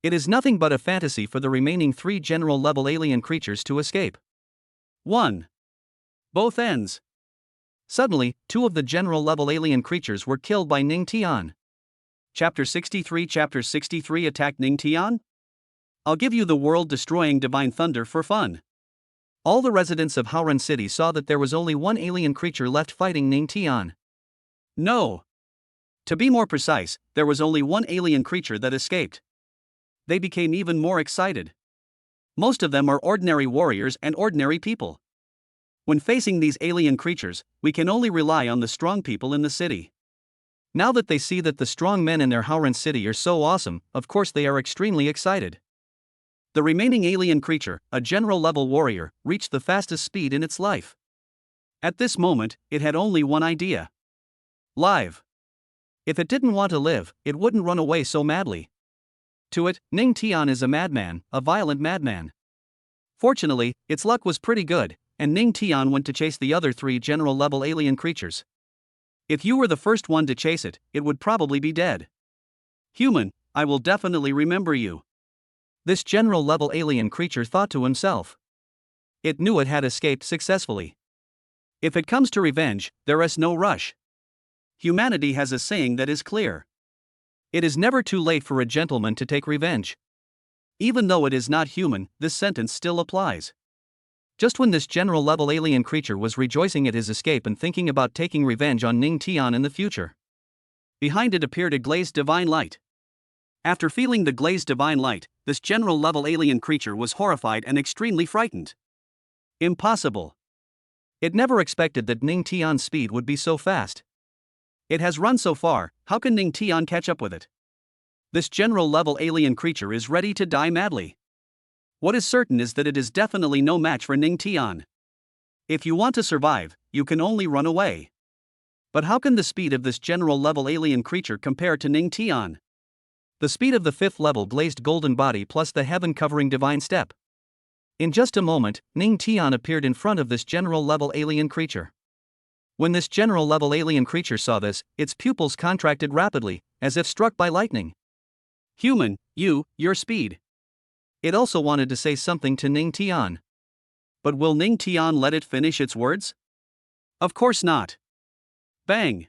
it is nothing but a fantasy for the remaining 3 general-level alien creatures to escape. 1. Both ends. Suddenly, 2 of the general-level alien creatures were killed by Ning Tian. Chapter 63 Attack Ning Tian? I'll give you the world-destroying divine thunder for fun. All the residents of Haoran City saw that there was only 1 alien creature left fighting Ning Tian. No. To be more precise, there was only 1 alien creature that escaped. They became even more excited. Most of them are ordinary warriors and ordinary people. When facing these alien creatures, we can only rely on the strong people in the city. Now that they see that the strong men in their Haoran City are so awesome, of course they are extremely excited. The remaining alien creature, a general-level warrior, reached the fastest speed in its life. At this moment, it had only one idea. Live. If it didn't want to live, it wouldn't run away so madly. To it, Ning Tian is a madman, a violent madman. Fortunately, its luck was pretty good, and Ning Tian went to chase the other 3 general-level alien creatures. If you were the first one to chase it, it would probably be dead. Human, I will definitely remember you. This general-level alien creature thought to himself. It knew it had escaped successfully. If it comes to revenge, there is no rush. Humanity has a saying that is clear. It is never too late for a gentleman to take revenge. Even though it is not human, this sentence still applies. Just when this general-level alien creature was rejoicing at his escape and thinking about taking revenge on Ning Tian in the future, behind it appeared a glazed divine light. After feeling the glazed divine light, this general-level alien creature was horrified and extremely frightened. Impossible. It never expected that Ning Tian's speed would be so fast. It has run so far, how can Ning Tian catch up with it? This general-level alien creature is ready to die madly. What is certain is that it is definitely no match for Ning Tian. If you want to survive, you can only run away. But how can the speed of this general-level alien creature compare to Ning Tian? The speed of the 5th level glazed golden body plus the heaven-covering divine step. In just a moment, Ning Tian appeared in front of this general-level alien creature. When this general-level alien creature saw this, its pupils contracted rapidly, as if struck by lightning. Human, your speed. It also wanted to say something to Ning Tian. But will Ning Tian let it finish its words? Of course not. Bang!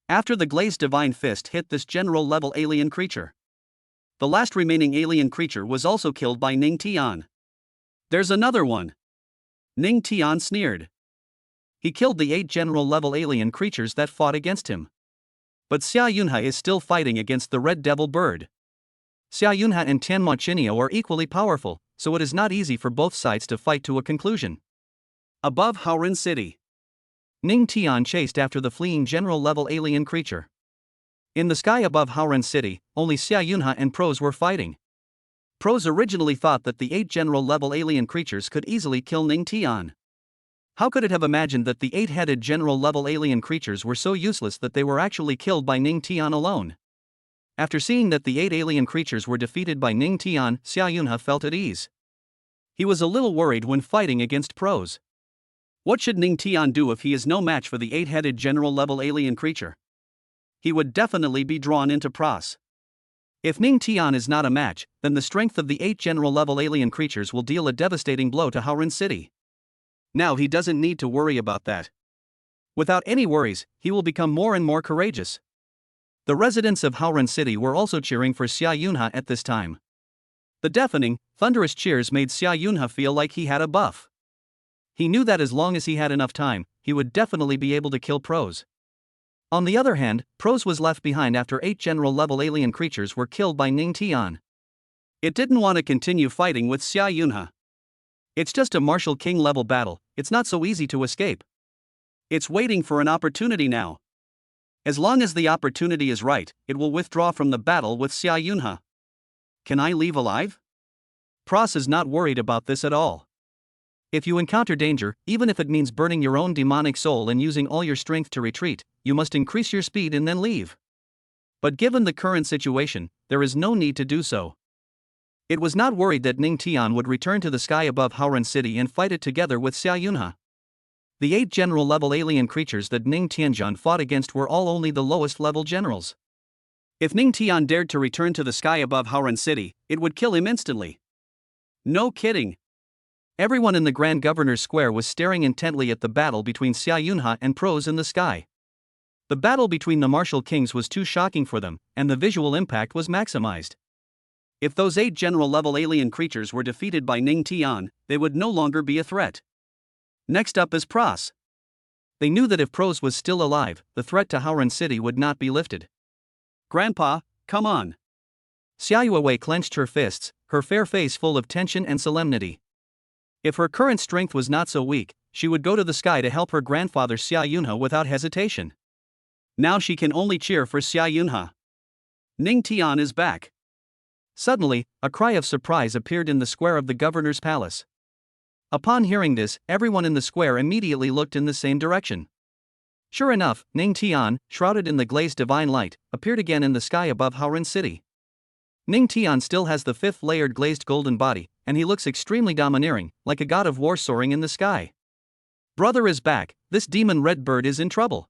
After the glazed divine fist hit this general-level alien creature, the last remaining alien creature was also killed by Ning Tian. There's another one. Ning Tian sneered. He killed the 8 general-level alien creatures that fought against him. But Xia Yunhe is still fighting against the red devil bird. Xia Yunhe and Tianma Chinio are equally powerful, so it is not easy for both sides to fight to a conclusion. Above Haoran City, Ning Tian chased after the fleeing general-level alien creature. In the sky above Haoran City, only Xia Yunhe and Pros were fighting. Pros originally thought that the 8 general-level alien creatures could easily kill Ning Tian. How could it have imagined that the 8-headed general-level alien creatures were so useless that they were actually killed by Ning Tian alone? After seeing that the 8 alien creatures were defeated by Ning Tian, Xia Yunhe felt at ease. He was a little worried when fighting against Pros. What should Ning Tian do if he is no match for the 8-headed general-level alien creature? He would definitely be drawn into Pros. If Ning Tian is not a match, then the strength of the 8 general-level alien creatures will deal a devastating blow to Haoran City. Now he doesn't need to worry about that. Without any worries, he will become more and more courageous. The residents of Haoran City were also cheering for Xia Yunhe at this time. The deafening, thunderous cheers made Xia Yunhe feel like he had a buff. He knew that as long as he had enough time, he would definitely be able to kill Pros. On the other hand, Pros was left behind after 8 general-level alien creatures were killed by Ning Tian. It didn't want to continue fighting with Xia Yunhe. It's just a martial king-level battle, it's not so easy to escape. It's waiting for an opportunity now. As long as the opportunity is right, it will withdraw from the battle with Xia Yunhe. Can I leave alive? Pros is not worried about this at all. If you encounter danger, even if it means burning your own demonic soul and using all your strength to retreat, you must increase your speed and then leave. But given the current situation, there is no need to do so. It was not worried that Ning Tian would return to the sky above Haoran City and fight it together with Xia Yunhe. The 8 general-level alien creatures that Ning Tianjun fought against were all only the lowest-level generals. If Ning Tian dared to return to the sky above Haoran City, it would kill him instantly. No kidding. Everyone in the Grand Governor's Square was staring intently at the battle between Xia Yunhe and Pros in the sky. The battle between the martial kings was too shocking for them, and the visual impact was maximized. If those 8 general-level alien creatures were defeated by Ning Tian, they would no longer be a threat. Next up is Pros. They knew that if Pros was still alive, the threat to Haoran City would not be lifted. Grandpa, come on. Xia Yuewei clenched her fists, her fair face full of tension and solemnity. If her current strength was not so weak, she would go to the sky to help her grandfather Xia Yunhe without hesitation. Now she can only cheer for Xia Yunhe. Ning Tian is back. Suddenly, a cry of surprise appeared in the square of the governor's palace. Upon hearing this, everyone in the square immediately looked in the same direction. Sure enough, Ning Tian, shrouded in the glazed divine light, appeared again in the sky above Haoran City. Ning Tian still has the 5th layered glazed golden body, and he looks extremely domineering, like a god of war soaring in the sky. Brother is back, this demon red bird is in trouble.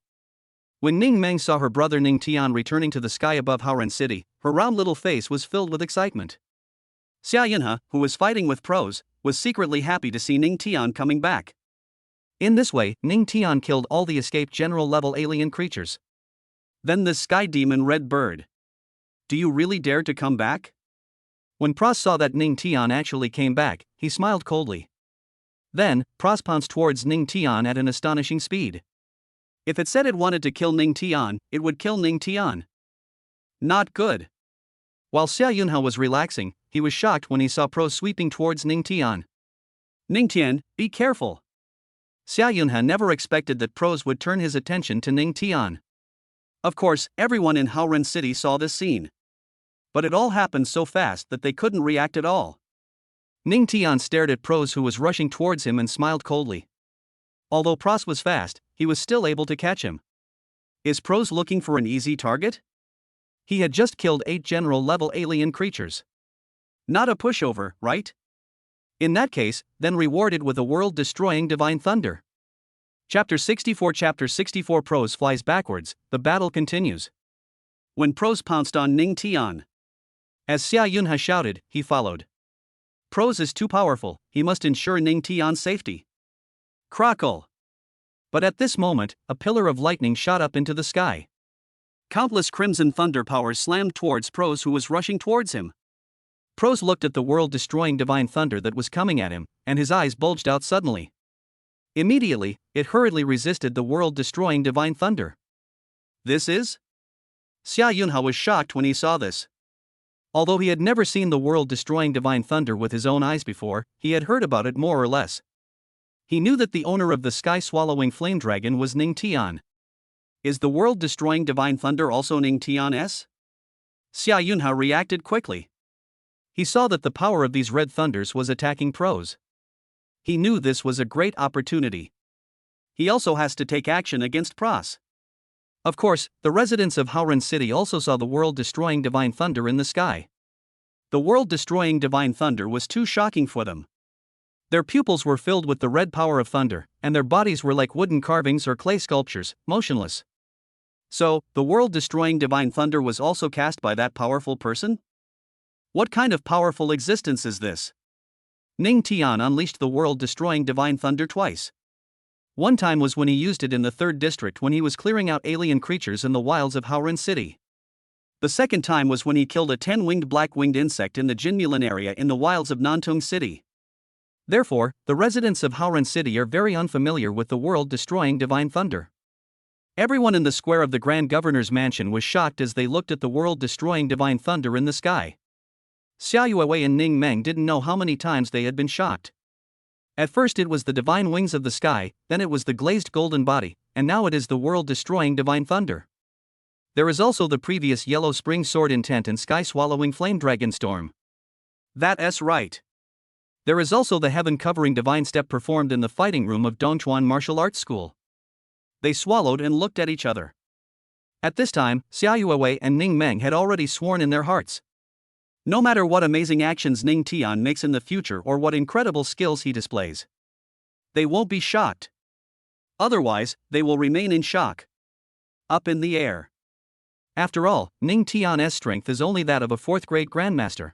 When Ning Meng saw her brother Ning Tian returning to the sky above Haoran City, her round little face was filled with excitement. Xia Yunhe, who was fighting with Pros, was secretly happy to see Ning Tian coming back. In this way, Ning Tian killed all the escaped general-level alien creatures. Then this sky demon red bird. Do you really dare to come back? When Pros saw that Ning Tian actually came back, he smiled coldly. Then, Pros pounced towards Ning Tian at an astonishing speed. If it said it wanted to kill Ning Tian, it would kill Ning Tian. Not good. While Xia Yunhe was relaxing, he was shocked when he saw Pros sweeping towards Ning Tian. Ning Tian, be careful. Xia Yunhe never expected that Pros would turn his attention to Ning Tian. Of course, everyone in Haoran City saw this scene. But it all happened so fast that they couldn't react at all. Ning Tian stared at Pros, who was rushing towards him, and smiled coldly. Although Pros was fast, he was still able to catch him. Is Pros looking for an easy target? He had just killed 8 general-level alien creatures. Not a pushover, right? In that case, then rewarded with a world-destroying divine thunder. Chapter 64 Pros flies backwards, the battle continues. When Pros pounced on Ning Tian. As Xia Yunhe shouted, he followed. Pros is too powerful, he must ensure Ning Tian's safety. Crackle! But at this moment, a pillar of lightning shot up into the sky. Countless crimson thunder powers slammed towards Pros, who was rushing towards him. Pros looked at the world-destroying divine thunder that was coming at him, and his eyes bulged out suddenly. Immediately, it hurriedly resisted the world-destroying divine thunder. This is? Xia Yunhe was shocked when he saw this. Although he had never seen the world-destroying divine thunder with his own eyes before, he had heard about it more or less. He knew that the owner of the sky-swallowing flame dragon was Ning Tian. Is the world-destroying divine thunder also Ning Tian's? Xia Yunhe reacted quickly. He saw that the power of these red thunders was attacking Pros. He knew this was a great opportunity. He also has to take action against Pros. Of course, the residents of Haoran City also saw the world-destroying divine thunder in the sky. The world-destroying divine thunder was too shocking for them. Their pupils were filled with the red power of thunder, and their bodies were like wooden carvings or clay sculptures, motionless. So, the world-destroying divine thunder was also cast by that powerful person? What kind of powerful existence is this? Ning Tian unleashed the world-destroying divine thunder twice. One time was when he used it in the 3rd district when he was clearing out alien creatures in the wilds of Haoran City. The second time was when he killed a 10-winged black-winged insect in the Jinmulan area in the wilds of Nantung City. Therefore, the residents of Haoran City are very unfamiliar with the world-destroying divine thunder. Everyone in the square of the Grand Governor's mansion was shocked as they looked at the world-destroying divine thunder in the sky. Xia Yuewei and Ning Meng didn't know how many times they had been shocked. At first it was the divine wings of the sky, then it was the glazed golden body, and now it is the world-destroying divine thunder. There is also the previous yellow spring sword intent and sky-swallowing flame dragon storm. That's right. There is also the heaven-covering divine step performed in the fighting room of Dongchuan Martial Arts School. They swallowed and looked at each other. At this time, Xia Yuewei and Ning Meng had already sworn in their hearts. No matter what amazing actions Ning Tian makes in the future or what incredible skills he displays, they won't be shocked. Otherwise, they will remain in shock. Up in the air. After all, Ning Tian's strength is only that of a 4th-grade grandmaster.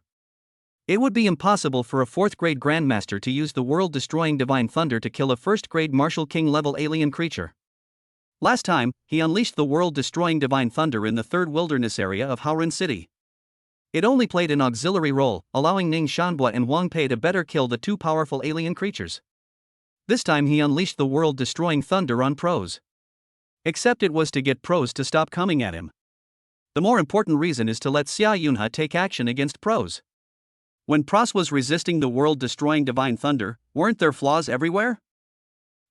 It would be impossible for a 4th-grade grandmaster to use the world-destroying divine thunder to kill a 1st-grade martial king-level alien creature. Last time, he unleashed the world-destroying divine thunder in the 3rd wilderness area of Haoren City. It only played an auxiliary role, allowing Ning Shanbua and Wang Pei to better kill the 2 powerful alien creatures. This time he unleashed the world-destroying thunder on Pros. Except it was to get Pros to stop coming at him. The more important reason is to let Xia Yunhe take action against Pros. When Pros was resisting the world-destroying divine thunder, weren't there flaws everywhere?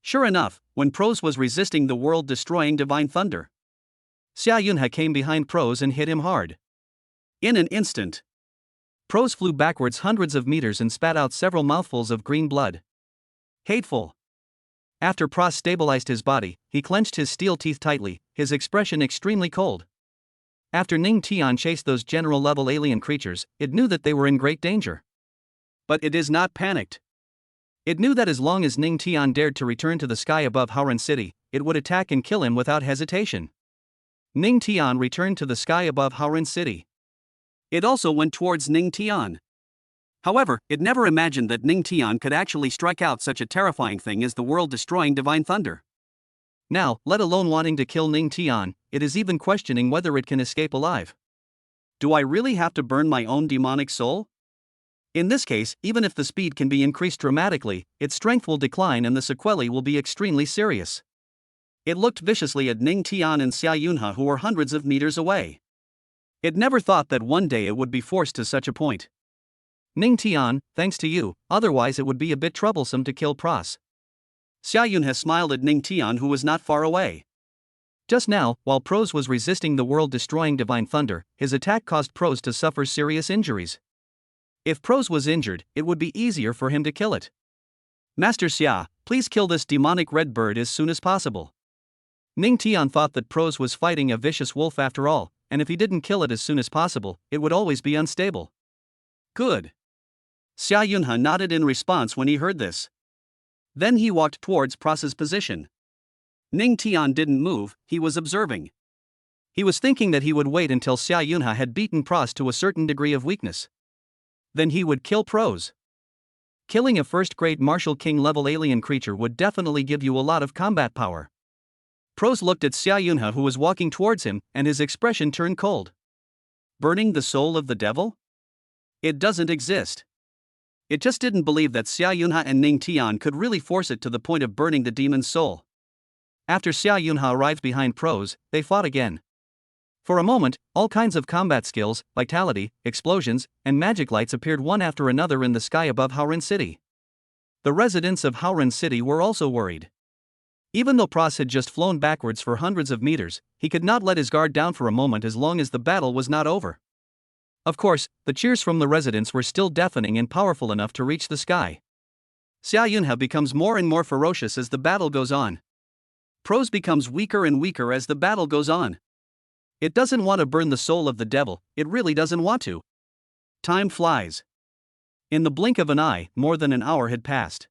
Sure enough, when Pros was resisting the world-destroying divine thunder, Xia Yunhe came behind Pros and hit him hard. In an instant, Pros flew backwards hundreds of meters and spat out several mouthfuls of green blood. Hateful. After Pros stabilized his body, he clenched his steel teeth tightly, his expression extremely cold. After Ning Tian chased those general-level alien creatures, it knew that they were in great danger. But it is not panicked. It knew that as long as Ning Tian dared to return to the sky above Haoren City, it would attack and kill him without hesitation. Ning Tian returned to the sky above Haoren City. It also went towards Ning Tian. However, it never imagined that Ning Tian could actually strike out such a terrifying thing as the world-destroying divine thunder. Now, let alone wanting to kill Ning Tian, it is even questioning whether it can escape alive. Do I really have to burn my own demonic soul? In this case, even if the speed can be increased dramatically, its strength will decline and the sequelae will be extremely serious. It looked viciously at Ning Tian and Xia Yunhe, who were hundreds of meters away. It never thought that one day it would be forced to such a point. Ning Tian, thanks to you, otherwise it would be a bit troublesome to kill Pros. Xia Yunhe smiled at Ning Tian, who was not far away. Just now, while Pros was resisting the world-destroying divine thunder, his attack caused Pros to suffer serious injuries. If Pros was injured, it would be easier for him to kill it. Master Xia, please kill this demonic red bird as soon as possible. Ning Tian thought that Pros was fighting a vicious wolf after all, and if he didn't kill it as soon as possible, it would always be unstable. Good. Xia Yunhe nodded in response when he heard this. Then he walked towards Pros's position. Ning Tian didn't move, he was observing. He was thinking that he would wait until Xia Yunhe had beaten Pros to a certain degree of weakness. Then he would kill Pros. Killing a 1st-grade martial king-level alien creature would definitely give you a lot of combat power. Pros looked at Xia Yunhe, who was walking towards him, and his expression turned cold. Burning the soul of the devil? It doesn't exist. It just didn't believe that Xia Yunhe and Ning Tian could really force it to the point of burning the demon's soul. After Xia Yunhe arrived behind Pros, they fought again. For a moment, all kinds of combat skills, vitality, explosions, and magic lights appeared one after another in the sky above Haoren City. The residents of Haoren City were also worried. Even though Pros had just flown backwards for hundreds of meters, he could not let his guard down for a moment as long as the battle was not over. Of course, the cheers from the residents were still deafening and powerful enough to reach the sky. Xia Yunhe becomes more and more ferocious as the battle goes on. Pros becomes weaker and weaker as the battle goes on. It doesn't want to burn the soul of the devil, it really doesn't want to. Time flies. In the blink of an eye, more than an hour had passed.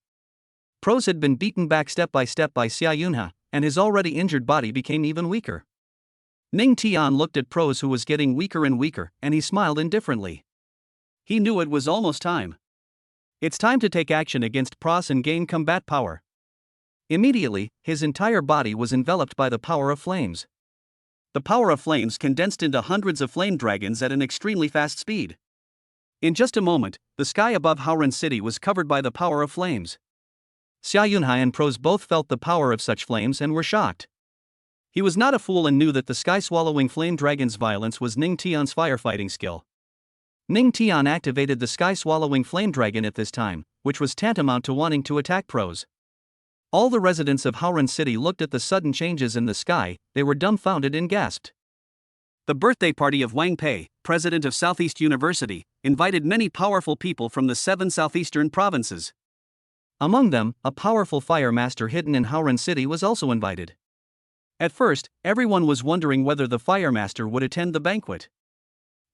Pros had been beaten back step by Xia Yunhe, and his already injured body became even weaker. Ning Tian looked at Pros, who was getting weaker and weaker, and he smiled indifferently. He knew it was almost time. It's time to take action against Pros and gain combat power. Immediately, his entire body was enveloped by the power of flames. The power of flames condensed into hundreds of flame dragons at an extremely fast speed. In just a moment, the sky above Haoren City was covered by the power of flames. Xia Yunhe and Pros both felt the power of such flames and were shocked. He was not a fool and knew that the sky-swallowing flame dragon's violence was Ning Tian's firefighting skill. Ning Tian activated the sky-swallowing flame dragon at this time, which was tantamount to wanting to attack Pros. All the residents of Haoren City looked at the sudden changes in the sky, they were dumbfounded and gasped. The birthday party of Wang Pei, president of Southeast University, invited many powerful people from the 7 southeastern provinces. Among them, a powerful fire master hidden in Howran City was also invited. At first, everyone was wondering whether the fire master would attend the banquet.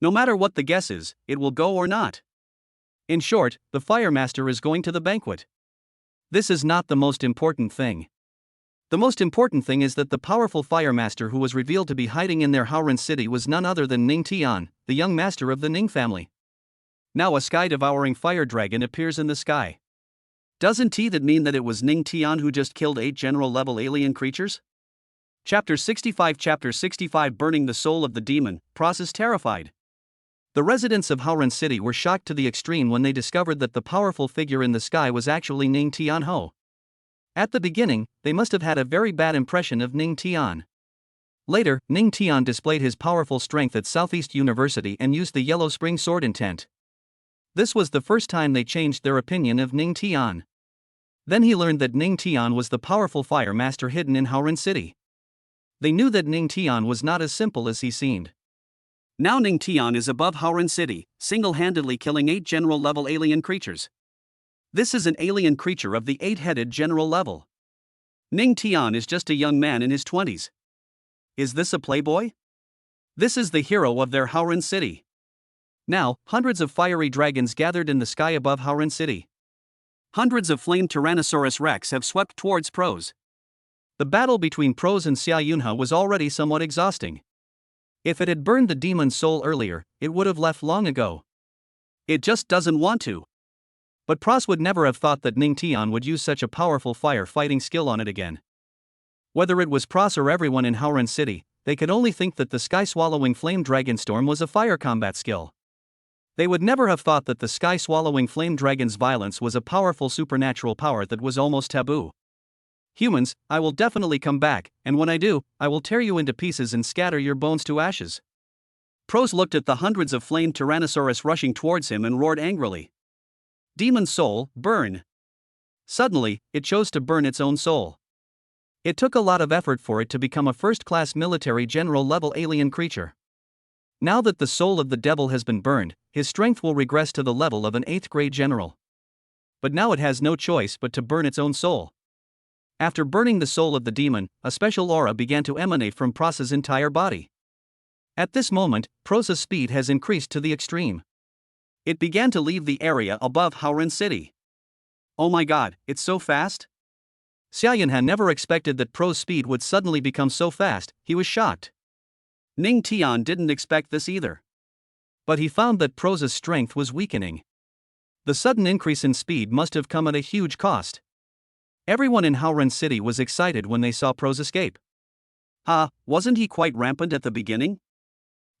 No matter what the guess is, it will go or not. In short, the fire master is going to the banquet. This is not the most important thing. The most important thing is that the powerful fire master who was revealed to be hiding in their Howran City was none other than Ning Tian, the young master of the Ning family. Now a sky-devouring fire dragon appears in the sky. Doesn't that mean that it was Ning Tian who just killed 8 general-level alien creatures? Chapter 65 Burning the Soul of the Demon, Pros is terrified. The residents of Howran City were shocked to the extreme when they discovered that the powerful figure in the sky was actually Ning Tian Ho. At the beginning, they must have had a very bad impression of Ning Tian. Later, Ning Tian displayed his powerful strength at Southeast University and used the Yellow Spring Sword intent. This was the first time they changed their opinion of Ning Tian. Then he learned that Ning Tian was the powerful fire master hidden in Howran City. They knew that Ning Tian was not as simple as he seemed. Now Ning Tian is above Howran City, single-handedly killing 8 general-level alien creatures. This is an alien creature of the 8-headed general level. Ning Tian is just a young man in his 20s. Is this a playboy? This is the hero of their Howran City. Now, hundreds of fiery dragons gathered in the sky above Howran City. Hundreds of flamed Tyrannosaurus Rex have swept towards Pros. The battle between Pros and Xia Yunhe was already somewhat exhausting. If it had burned the demon's soul earlier, it would have left long ago. It just doesn't want to. But Pros would never have thought that Ning Tian would use such a powerful fire-fighting skill on it again. Whether it was Pros or everyone in Howran City, they could only think that the sky-swallowing flame dragon storm was a fire combat skill. They would never have thought that the sky-swallowing flame dragon's violence was a powerful supernatural power that was almost taboo. Humans, I will definitely come back, and when I do, I will tear you into pieces and scatter your bones to ashes. Pros looked at the hundreds of flamed Tyrannosaurus rushing towards him and roared angrily. Demon soul, burn! Suddenly, it chose to burn its own soul. It took a lot of effort for it to become a first-class military general-level alien creature. Now that the soul of the devil has been burned, his strength will regress to the level of an 8th-grade general. But now it has no choice but to burn its own soul. After burning the soul of the demon, a special aura began to emanate from Pros's entire body. At this moment, Pros's speed has increased to the extreme. It began to leave the area above Howran City. Oh my god, it's so fast? Xia Yunhe never expected that Pros's speed would suddenly become so fast. He was shocked. Ning Tian didn't expect this either. But he found that Pros's strength was weakening. The sudden increase in speed must have come at a huge cost. Everyone in Howran City was excited when they saw Pros escape. Wasn't he quite rampant at the beginning?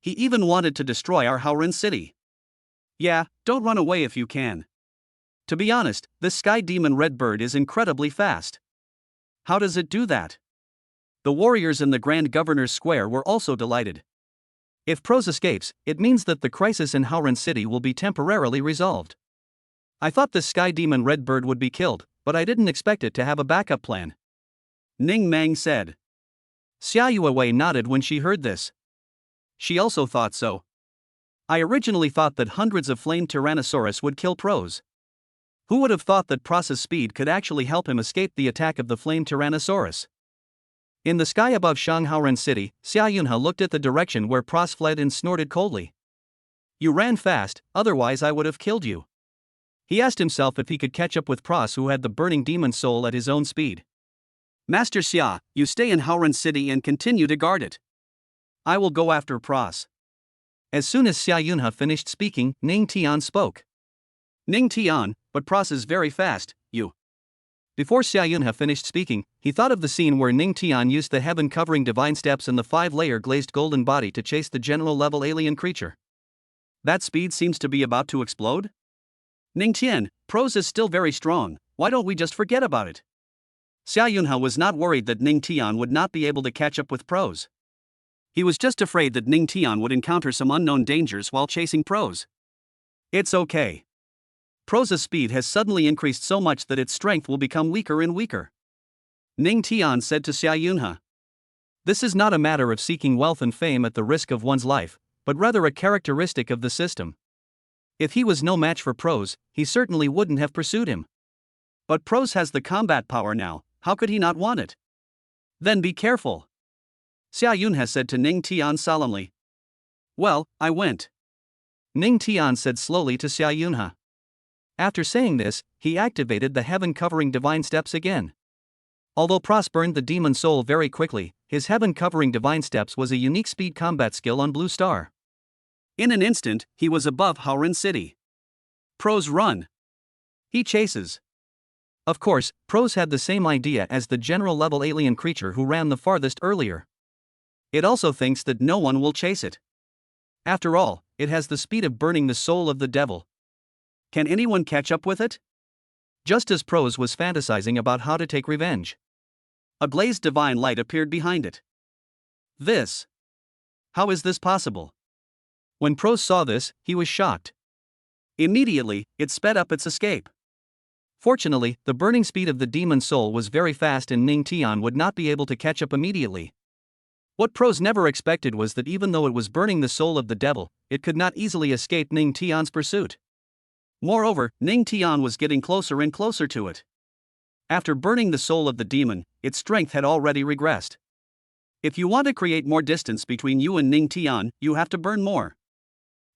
He even wanted to destroy our Howran City. Yeah, don't run away if you can. To be honest, this sky demon red bird is incredibly fast. How does it do that? The warriors in the Grand Governor's Square were also delighted. If Pros escapes, it means that the crisis in Howran City will be temporarily resolved. I thought this sky demon red bird would be killed, but I didn't expect it to have a backup plan. Ning Mang said. Xia Yunhe nodded when she heard this. She also thought so. I originally thought that hundreds of flamed Tyrannosaurus would kill Pros. Who would have thought that Pros's speed could actually help him escape the attack of the flamed Tyrannosaurus? In the sky above Howran City, Xia Yunhe looked at the direction where Pros fled and snorted coldly. You ran fast, otherwise I would have killed you. He asked himself if he could catch up with Pros, who had the burning demon soul at his own speed. Master Xia, you stay in Howran City and continue to guard it. I will go after Pros. As soon as Xia Yunhe finished speaking, Ning Tian spoke. Ning Tian, but Pros is very fast, you. Before Xia Yunhe finished speaking, he thought of the scene where Ning Tian used the heaven-covering divine steps and the 5-layer glazed golden body to chase the general-level alien creature. That speed seems to be about to explode? Ning Tian, Pros is still very strong, why don't we just forget about it? Xia Yunhe was not worried that Ning Tian would not be able to catch up with Pros. He was just afraid that Ning Tian would encounter some unknown dangers while chasing Pros. It's okay. Pros's speed has suddenly increased so much that its strength will become weaker and weaker. Ning Tian said to Xia Yunhe. This is not a matter of seeking wealth and fame at the risk of one's life, but rather a characteristic of the system. If he was no match for Pros, he certainly wouldn't have pursued him. But Pros has the combat power now, how could he not want it? Then be careful, Xia Yun has said to Ning Tian solemnly. Well, I went, Ning Tian said slowly to Xia Yunha. After saying this, he activated the heaven-covering divine steps again. Although Pros burned the demon soul very quickly, his heaven-covering divine steps was a unique speed combat skill on Blue Star. In an instant, he was above Haoren City. Pros run. He chases. Of course, Pros had the same idea as the general-level alien creature who ran the farthest earlier. It also thinks that no one will chase it. After all, it has the speed of burning the soul of the devil. Can anyone catch up with it? Just as Pros was fantasizing about how to take revenge, a glazed divine light appeared behind it. This. How is this possible? When Pros saw this, he was shocked. Immediately, it sped up its escape. Fortunately, the burning speed of the demon soul was very fast and Ning Tian would not be able to catch up immediately. What Pros never expected was that even though it was burning the soul of the devil, it could not easily escape Ning Tian's pursuit. Moreover, Ning Tian was getting closer and closer to it. After burning the soul of the demon, its strength had already regressed. If you want to create more distance between you and Ning Tian, you have to burn more.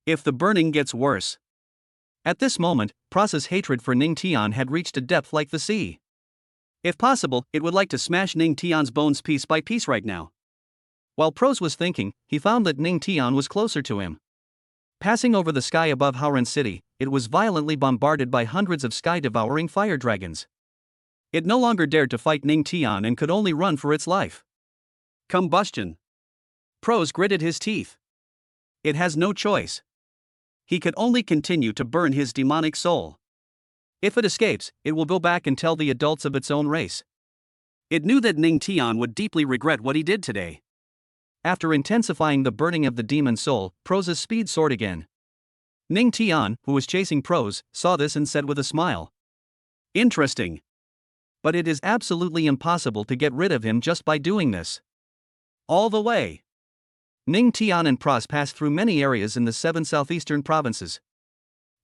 If the burning gets worse. At this moment, Pros's hatred for Ning Tian had reached a depth like the sea. If possible, it would like to smash Ning Tian's bones piece by piece right now. While Pros was thinking, he found that Ning Tian was closer to him. Passing over the sky above Haoren City, it was violently bombarded by hundreds of sky-devouring fire dragons. It no longer dared to fight Ning Tian and could only run for its life. Combustion. Pros gritted his teeth. It has no choice. He could only continue to burn his demonic soul. If it escapes, it will go back and tell the adults of its own race. It knew that Ning Tian would deeply regret what he did today. After intensifying the burning of the demon soul, Pros's speed soared again. Ning Tian, who was chasing Pros, saw this and said with a smile. Interesting. But it is absolutely impossible to get rid of him just by doing this. All the way. Ning Tian and Pros passed through many areas in the 7 southeastern provinces.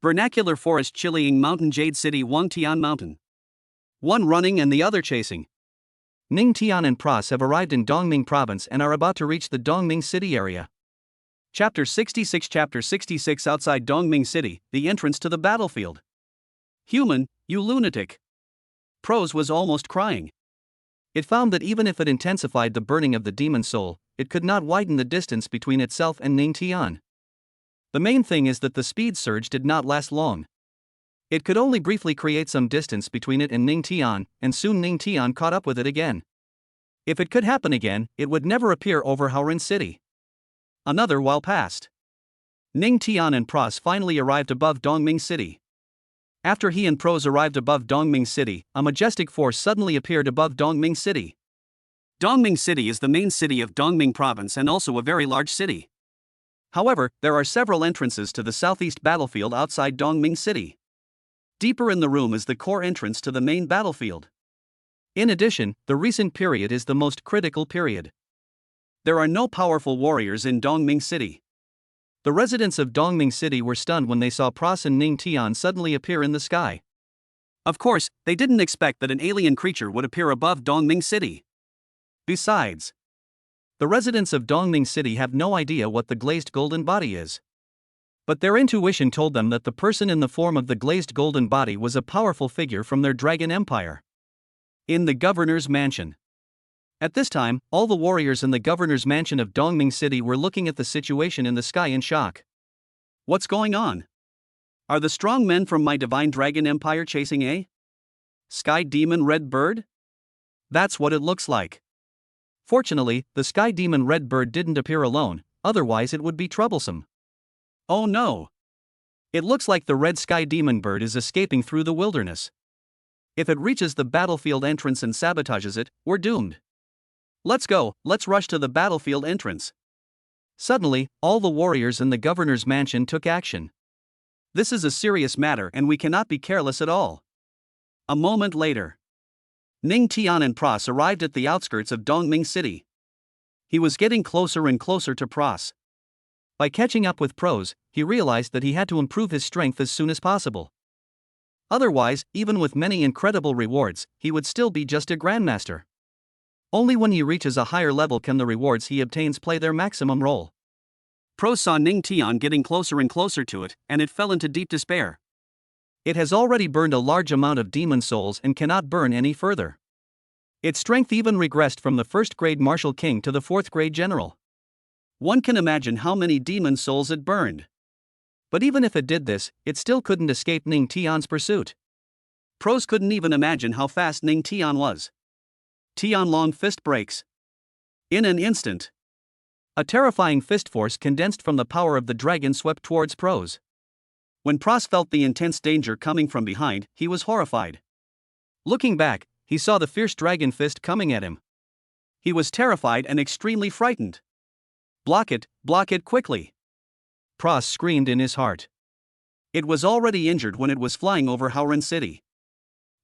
Vernacular Forest, Chiliying Mountain, Jade City, Wangtian Mountain. One running and the other chasing. Ning Tian and Pros have arrived in Dongming Province and are about to reach the Dongming City area. Chapter 66 outside Dongming City, the entrance to the battlefield. Human, you lunatic. Pros was almost crying. It found that even if it intensified the burning of the demon soul, it could not widen the distance between itself and Ning Tian. The main thing is that the speed surge did not last long. It could only briefly create some distance between it and Ning Tian, and soon Ning Tian caught up with it again. If it could happen again, it would never appear over Haoren City. Another while passed. Ning Tian and Pros finally arrived above Dongming City. After he and Pros arrived above Dongming City, a majestic force suddenly appeared above Dongming City. Dongming City is the main city of Dongming Province and also a very large city. However, there are several entrances to the southeast battlefield outside Dongming City. Deeper in the room is the core entrance to the main battlefield. In addition, the recent period is the most critical period. There are no powerful warriors in Dongming City. The residents of Dongming City were stunned when they saw Pros and Ning Tian suddenly appear in the sky. Of course, they didn't expect that an alien creature would appear above Dongming City. Besides, the residents of Dongming City have no idea what the glazed golden body is. But their intuition told them that the person in the form of the glazed golden body was a powerful figure from their dragon empire. In the governor's mansion. At this time, all the warriors in the governor's mansion of Dongming City were looking at the situation in the sky in shock. What's going on? Are the strong men from my divine dragon empire chasing a sky demon red bird? That's what it looks like. Fortunately, the sky demon red bird didn't appear alone, otherwise it would be troublesome. Oh no! It looks like the red sky demon bird is escaping through the wilderness. If it reaches the battlefield entrance and sabotages it, we're doomed. Let's go, let's rush to the battlefield entrance. Suddenly, all the warriors in the governor's mansion took action. This is a serious matter and we cannot be careless at all. A moment later, Ning Tian and Pros arrived at the outskirts of Dongming City. He was getting closer and closer to Pros. By catching up with pros, he realized that he had to improve his strength as soon as possible. Otherwise, even with many incredible rewards, he would still be just a grandmaster. Only when he reaches a higher level can the rewards he obtains play their maximum role. Pros saw Ning Tian getting closer and closer to it, and it fell into deep despair. It has already burned a large amount of demon souls and cannot burn any further. Its strength even regressed from the first-grade martial king to the fourth-grade general. One can imagine how many demon souls it burned. But even if it did this, it still couldn't escape Ning Tian's pursuit. Pros couldn't even imagine how fast Ning Tian was. Tian long fist breaks. In an instant, a terrifying fist force condensed from the power of the dragon swept towards Pros. When Pros felt the intense danger coming from behind, he was horrified. Looking back, he saw the fierce dragon fist coming at him. He was terrified and extremely frightened. Block it quickly! Pros screamed in his heart. It was already injured when it was flying over Howren City.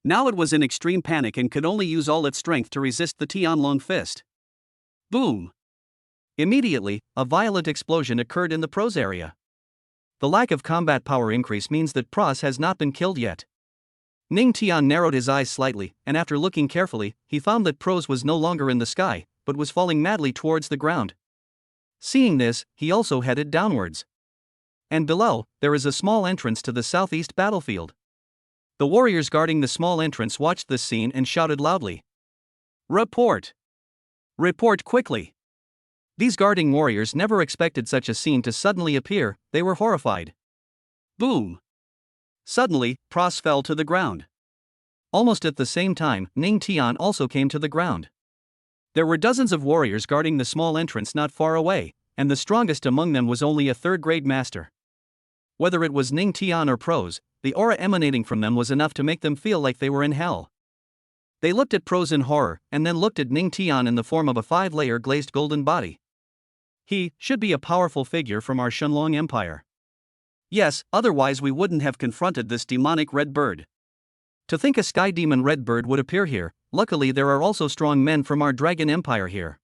Now it was in extreme panic and could only use all its strength to resist the Tianlong fist. Boom! Immediately, a violent explosion occurred in the Pros area. The lack of combat power increase means that Pros has not been killed yet. Ning Tian narrowed his eyes slightly, and after looking carefully, he found that Pros was no longer in the sky, but was falling madly towards the ground. Seeing this, he also headed downwards. And below, there is a small entrance to the southeast battlefield. The warriors guarding the small entrance watched this scene and shouted loudly. Report! Report quickly! These guarding warriors never expected such a scene to suddenly appear, they were horrified. Boom! Suddenly, Pros fell to the ground. Almost at the same time, Ning Tian also came to the ground. There were dozens of warriors guarding the small entrance not far away, and the strongest among them was only a third-grade master. Whether it was Ning Tian or Pros, the aura emanating from them was enough to make them feel like they were in hell. They looked at Pros in horror, and then looked at Ning Tian in the form of a 5-layer glazed golden body. He should be a powerful figure from our Shenlong Empire. Yes, otherwise we wouldn't have confronted this demonic red bird. To think a sky demon red bird would appear here, luckily there are also strong men from our Dragon Empire here.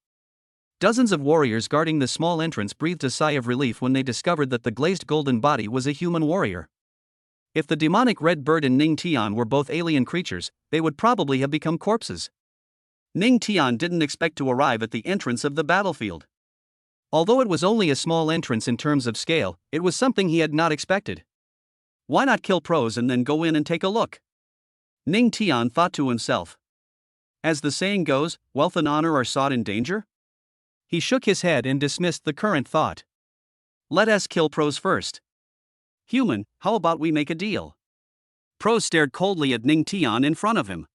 Dozens of warriors guarding the small entrance breathed a sigh of relief when they discovered that the glazed golden body was a human warrior. If the demonic red bird and Ning Tian were both alien creatures, they would probably have become corpses. Ning Tian didn't expect to arrive at the entrance of the battlefield. Although it was only a small entrance in terms of scale, it was something he had not expected. Why not kill Pros and then go in and take a look? Ning Tian thought to himself. As the saying goes, wealth and honor are sought in danger? He shook his head and dismissed the current thought. Let us kill Pros first. Human, how about we make a deal? Pros stared coldly at Ning Tian in front of him.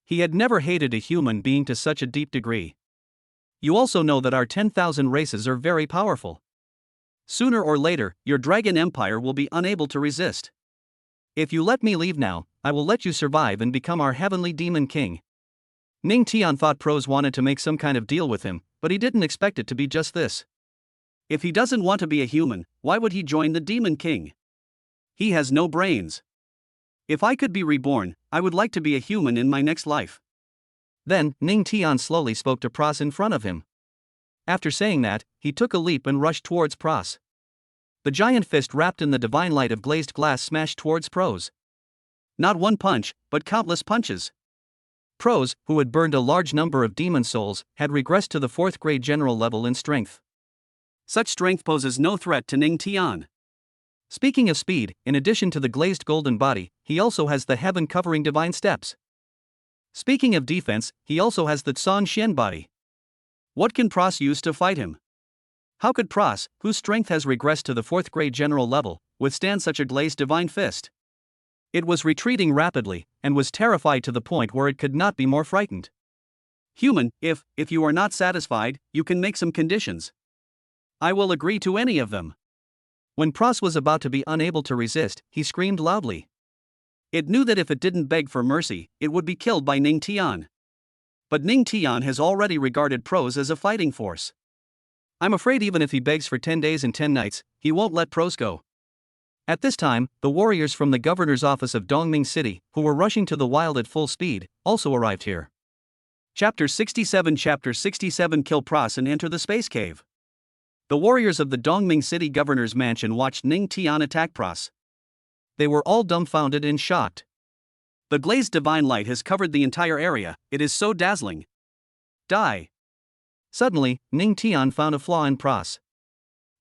He had never hated a human being to such a deep degree. You also know that our 10,000 races are very powerful. Sooner or later, your Dragon Empire will be unable to resist. If you let me leave now, I will let you survive and become our heavenly demon king. Ning Tian thought Pros wanted to make some kind of deal with him, but he didn't expect it to be just this. If he doesn't want to be a human, why would he join the Demon King? He has no brains. If I could be reborn, I would like to be a human in my next life. Then, Ning Tian slowly spoke to Pros in front of him. After saying that, he took a leap and rushed towards Pros. The giant fist wrapped in the divine light of glazed glass smashed towards Pros. Not one punch, but countless punches. Pros, who had burned a large number of demon souls, had regressed to the 4th-grade general level in strength. Such strength poses no threat to Ning Tian. Speaking of speed, in addition to the glazed golden body, he also has the heaven-covering divine steps. Speaking of defense, he also has the Tsang Xian body. What can Pros use to fight him? How could Pros, whose strength has regressed to the 4th-grade general level, withstand such a glazed divine fist? It was retreating rapidly, and was terrified to the point where it could not be more frightened. Human, if you are not satisfied, you can make some conditions. I will agree to any of them. When Pros was about to be unable to resist, he screamed loudly. It knew that if it didn't beg for mercy, it would be killed by Ning Tian. But Ning Tian has already regarded Pros as a fighting force. I'm afraid even if he begs for 10 days and 10 nights, he won't let Pros go. At this time, the warriors from the governor's office of Dongming City, who were rushing to the wild at full speed, also arrived here. Chapter 67 Kill Pros and enter the space cave. The warriors of the Dongming City governor's mansion watched Ning Tian attack Pras. They were all dumbfounded and shocked. The glazed divine light has covered the entire area, it is so dazzling. Die. Suddenly, Ning Tian found a flaw in Pras.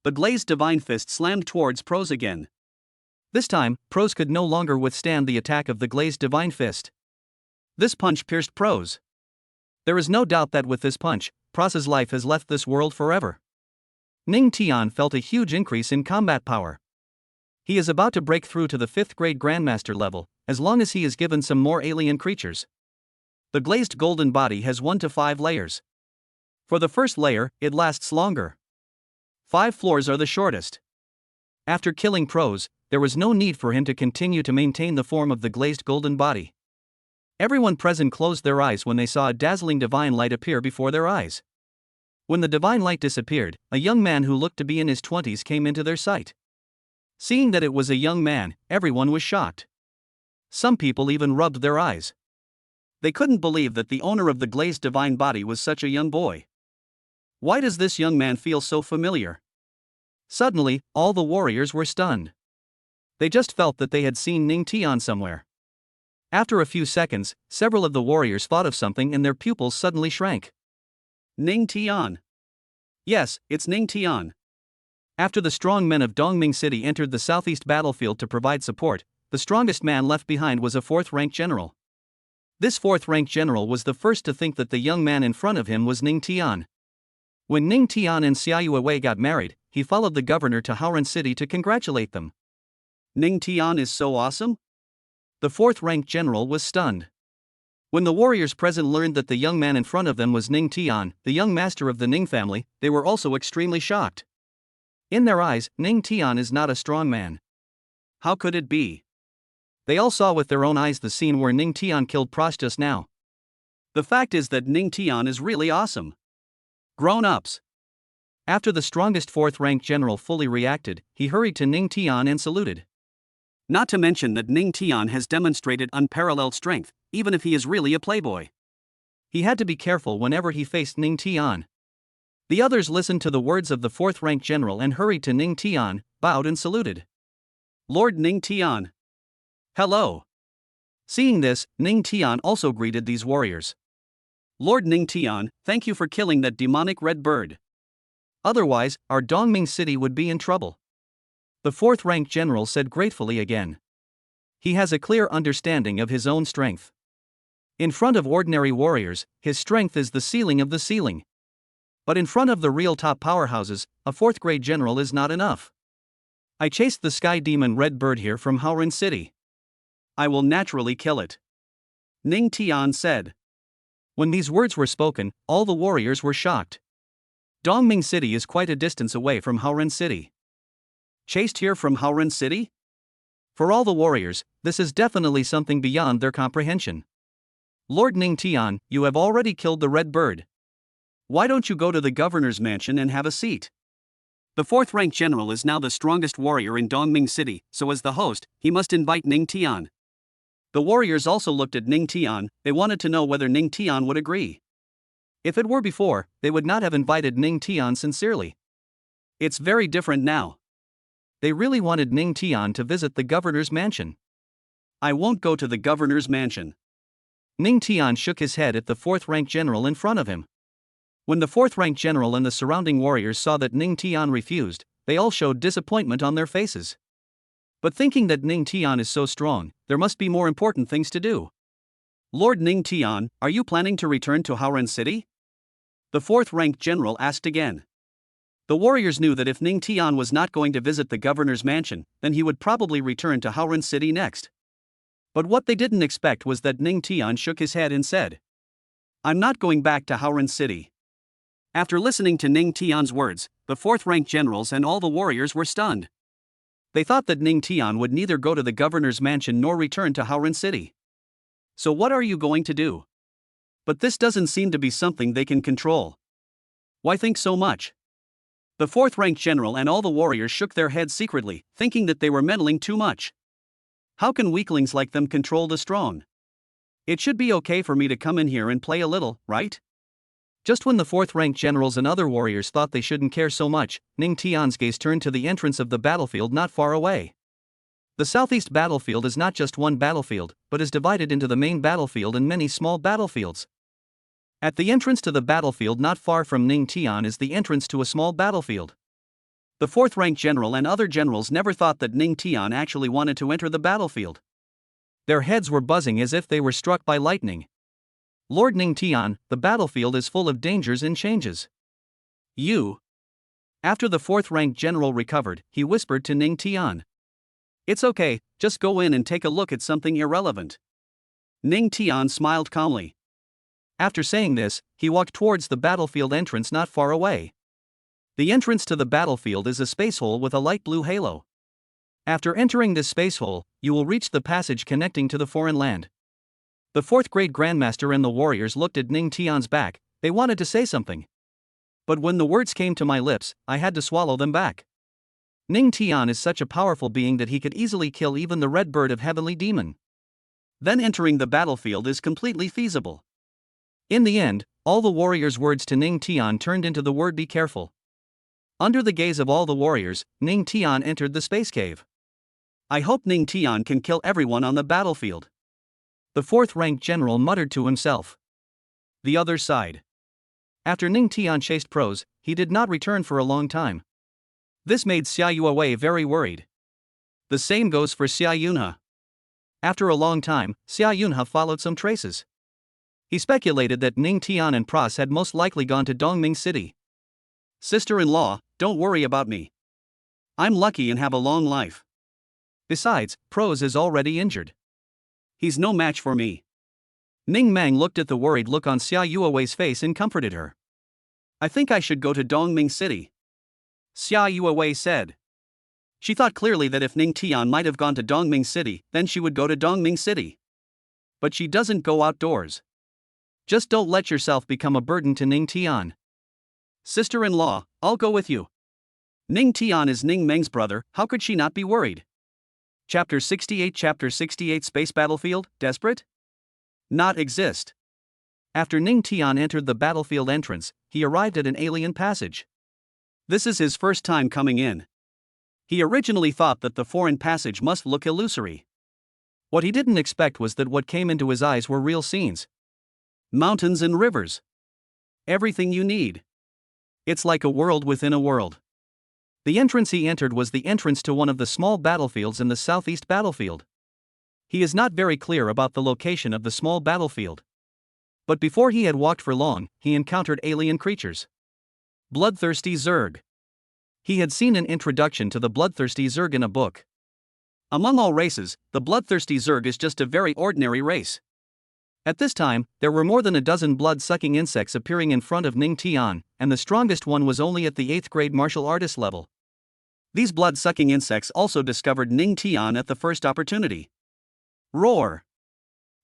The glazed divine fist slammed towards Pros again. This time, Pros could no longer withstand the attack of the glazed divine fist. This punch pierced Pros. There is no doubt that with this punch, Pros's life has left this world forever. Ning Tian felt a huge increase in combat power. He is about to break through to the 5th grade Grandmaster level, as long as he is given some more alien creatures. The glazed golden body has 1 to 5 layers. For the first layer, it lasts longer. 5 floors are the shortest. After killing Pros, there was no need for him to continue to maintain the form of the glazed golden body. Everyone present closed their eyes when they saw a dazzling divine light appear before their eyes. When the divine light disappeared, a young man who looked to be in his 20s came into their sight. Seeing that it was a young man, everyone was shocked. Some people even rubbed their eyes. They couldn't believe that the owner of the glazed divine body was such a young boy. Why does this young man feel so familiar? Suddenly, all the warriors were stunned. They just felt that they had seen Ning Tian somewhere. After a few seconds, several of the warriors thought of something and their pupils suddenly shrank. Ning Tian. Yes, it's Ning Tian. After the strong men of Dongming City entered the southeast battlefield to provide support, the strongest man left behind was a 4th-rank general. This 4th-rank general was the first to think that the young man in front of him was Ning Tian. When Ning Tian and Xiaoyue Wei got married, he followed the governor to Haoren City to congratulate them. Ning Tian is so awesome? The 4th-rank general was stunned. When the warriors present learned that the young man in front of them was Ning Tian, the young master of the Ning family, they were also extremely shocked. In their eyes, Ning Tian is not a strong man. How could it be? They all saw with their own eyes the scene where Ning Tian killed Pras just now. The fact is that Ning Tian is really awesome. Grown-ups. After the strongest 4th-rank general fully reacted, he hurried to Ning Tian and saluted. Not to mention that Ning Tian has demonstrated unparalleled strength, even if he is really a playboy. He had to be careful whenever he faced Ning Tian. The others listened to the words of the 4th-rank general and hurried to Ning Tian, bowed and saluted. Lord Ning Tian. Hello. Seeing this, Ning Tian also greeted these warriors. Lord Ning Tian, thank you for killing that demonic red bird. Otherwise, our Dongming City would be in trouble. The 4th-rank general said gratefully again. He has a clear understanding of his own strength. In front of ordinary warriors, his strength is the ceiling of the ceiling. But in front of the real top powerhouses, a 4th-grade general is not enough. I chased the sky demon red bird here from Haoren City. I will naturally kill it. Ning Tian said. When these words were spoken, all the warriors were shocked. Dongming City is quite a distance away from Haoren City. Chased here from Haoren City? For all the warriors, this is definitely something beyond their comprehension. Lord Ning Tian, you have already killed the red bird. Why don't you go to the governor's mansion and have a seat? The 4th-rank general is now the strongest warrior in Dongming City, so as the host, he must invite Ning Tian. The warriors also looked at Ning Tian, they wanted to know whether Ning Tian would agree. If it were before, they would not have invited Ning Tian sincerely. It's very different now. They really wanted Ning Tian to visit the governor's mansion. I won't go to the governor's mansion. Ning Tian shook his head at the 4th-rank general in front of him. When the 4th-rank general and the surrounding warriors saw that Ning Tian refused, they all showed disappointment on their faces. But thinking that Ning Tian is so strong, there must be more important things to do. Lord Ning Tian, are you planning to return to Haoren City? The 4th-rank general asked again. The warriors knew that if Ning Tian was not going to visit the governor's mansion, then he would probably return to Haoren City next. But what they didn't expect was that Ning Tian shook his head and said, I'm not going back to Haoren City. After listening to Ning Tian's words, the 4th-rank generals and all the warriors were stunned. They thought that Ning Tian would neither go to the governor's mansion nor return to Haoren City. So what are you going to do? But this doesn't seem to be something they can control. Why think so much? The 4th-rank general and all the warriors shook their heads secretly, thinking that they were meddling too much. How can weaklings like them control the strong? It should be okay for me to come in here and play a little, right? Just when the fourth-ranked generals and other warriors thought they shouldn't care so much, Ning Tian's gaze turned to the entrance of the battlefield not far away. The southeast battlefield is not just one battlefield, but is divided into the main battlefield and many small battlefields. At the entrance to the battlefield not far from Ning Tian is the entrance to a small battlefield. The fourth-ranked general and other generals never thought that Ning Tian actually wanted to enter the battlefield. Their heads were buzzing as if they were struck by lightning. Lord Ning Tian, the battlefield is full of dangers and changes. You. After the fourth-ranked general recovered, he whispered to Ning Tian. It's okay, just go in and take a look at something irrelevant. Ning Tian smiled calmly. After saying this, he walked towards the battlefield entrance not far away. The entrance to the battlefield is a space hole with a light blue halo. After entering this space hole, you will reach the passage connecting to the foreign land. The fourth-grade Grandmaster and the warriors looked at Ning Tian's back. They wanted to say something. But when the words came to my lips, I had to swallow them back. Ning Tian is such a powerful being that he could easily kill even the red bird of heavenly demon. Then entering the battlefield is completely feasible. In the end, all the warriors' words to Ning Tian turned into the word be careful. Under the gaze of all the warriors, Ning Tian entered the space cave. I hope Ning Tian can kill everyone on the battlefield. The fourth-ranked general muttered to himself. The other side. After Ning Tian chased Pros, he did not return for a long time. This made Xia Yuewei very worried. The same goes for Xia Yunhe. After a long time, Xia Yunhe followed some traces. He speculated that Ning Tian and Pros had most likely gone to Dongming City. Sister-in-law, don't worry about me. I'm lucky and have a long life. Besides, Pros is already injured. He's no match for me. Ning Mang looked at the worried look on Xia Yuewei's face and comforted her. I think I should go to Dongming City, Xia Yuewei said. She thought clearly that if Ning Tian might have gone to Dongming City, then she would go to Dongming City. But she doesn't go outdoors. Just don't let yourself become a burden to Ning Tian. Sister-in-law, I'll go with you. Ning Tian is Ning Meng's brother, how could she not be worried? Chapter 68 Space Battlefield, Desperate? Not exist. After Ning Tian entered the battlefield entrance, he arrived at an alien passage. This is his first time coming in. He originally thought that the foreign passage must look illusory. What he didn't expect was that what came into his eyes were real scenes. Mountains and rivers. Everything you need. It's like a world within a world. The entrance he entered was the entrance to one of the small battlefields in the southeast battlefield. He is not very clear about the location of the small battlefield. But before he had walked for long, he encountered alien creatures. Bloodthirsty Zerg. He had seen an introduction to the bloodthirsty Zerg in a book. Among all races, the bloodthirsty Zerg is just a very ordinary race. At this time, there were more than a dozen blood-sucking insects appearing in front of Ning Tian, and the strongest one was only at the 8th grade martial artist level. These blood-sucking insects also discovered Ning Tian at the first opportunity. Roar.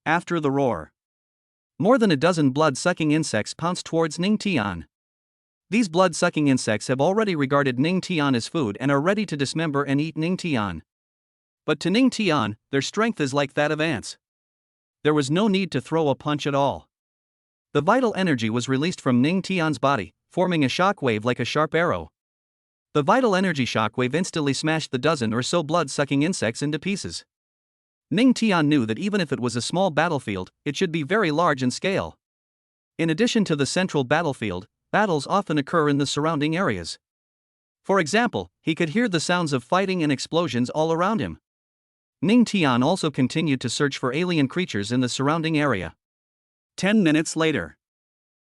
After the roar, more than a dozen blood-sucking insects pounced towards Ning Tian. These blood-sucking insects have already regarded Ning Tian as food and are ready to dismember and eat Ning Tian. But to Ning Tian, their strength is like that of ants. There was no need to throw a punch at all. The vital energy was released from Ning Tian's body, forming a shockwave like a sharp arrow. The vital energy shockwave instantly smashed the dozen or so blood-sucking insects into pieces. Ning Tian knew that even if it was a small battlefield, it should be very large in scale. In addition to the central battlefield, battles often occur in the surrounding areas. For example, he could hear the sounds of fighting and explosions all around him. Ning Tian also continued to search for alien creatures in the surrounding area. 10 minutes later,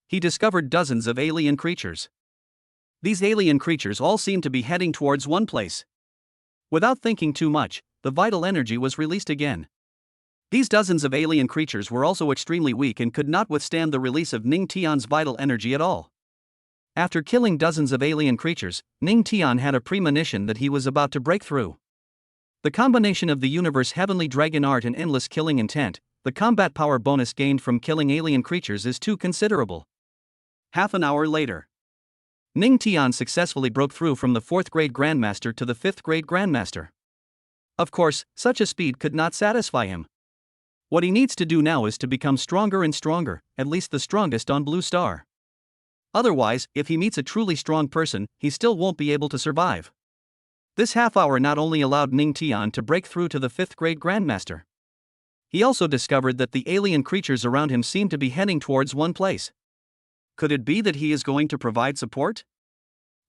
he discovered dozens of alien creatures. These alien creatures all seemed to be heading towards one place. Without thinking too much, the vital energy was released again. These dozens of alien creatures were also extremely weak and could not withstand the release of Ning Tian's vital energy at all. After killing dozens of alien creatures, Ning Tian had a premonition that he was about to break through. The combination of the universe heavenly dragon art and endless killing intent, the combat power bonus gained from killing alien creatures is too considerable. Half an hour later, Ning Tian successfully broke through from the 4th grade Grandmaster to the 5th grade Grandmaster. Of course, such a speed could not satisfy him. What he needs to do now is to become stronger and stronger, at least the strongest on Blue Star. Otherwise, if he meets a truly strong person, he still won't be able to survive. This half hour not only allowed Ning Tian to break through to the 5th grade Grandmaster. He also discovered that the alien creatures around him seemed to be heading towards one place. Could it be that he is going to provide support?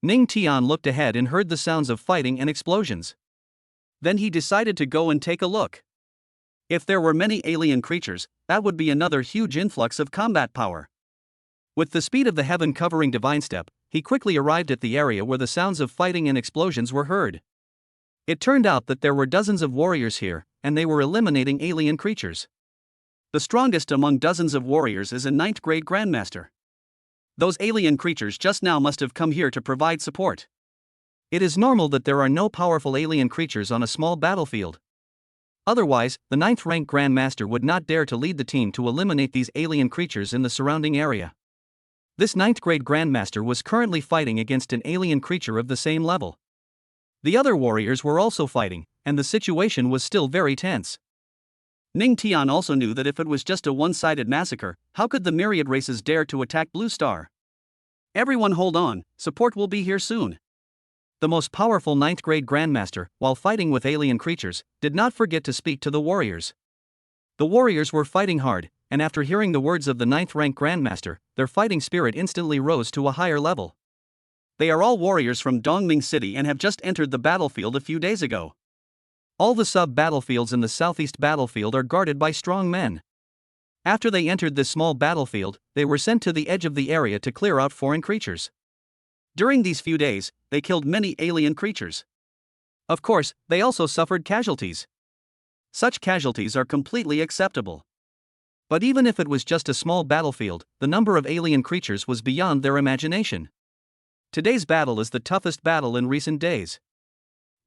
Ning Tian looked ahead and heard the sounds of fighting and explosions. Then he decided to go and take a look. If there were many alien creatures, that would be another huge influx of combat power. With the speed of the heaven-covering divine step, he quickly arrived at the area where the sounds of fighting and explosions were heard. It turned out that there were dozens of warriors here, and they were eliminating alien creatures. The strongest among dozens of warriors is a 9th grade Grandmaster. Those alien creatures just now must have come here to provide support. It is normal that there are no powerful alien creatures on a small battlefield. Otherwise, the 9th rank Grandmaster would not dare to lead the team to eliminate these alien creatures in the surrounding area. This 9th grade Grandmaster was currently fighting against an alien creature of the same level. The other warriors were also fighting, and the situation was still very tense. Ning Tian also knew that if it was just a one-sided massacre, how could the myriad races dare to attack Blue Star? Everyone hold on, support will be here soon. The most powerful 9th grade Grandmaster, while fighting with alien creatures, did not forget to speak to the warriors. The warriors were fighting hard, and after hearing the words of the 9th rank Grandmaster, their fighting spirit instantly rose to a higher level. They are all warriors from Dongming City and have just entered the battlefield a few days ago. All the sub-battlefields in the southeast battlefield are guarded by strong men. After they entered this small battlefield, they were sent to the edge of the area to clear out foreign creatures. During these few days, they killed many alien creatures. Of course, they also suffered casualties. Such casualties are completely acceptable. But even if it was just a small battlefield, the number of alien creatures was beyond their imagination. Today's battle is the toughest battle in recent days.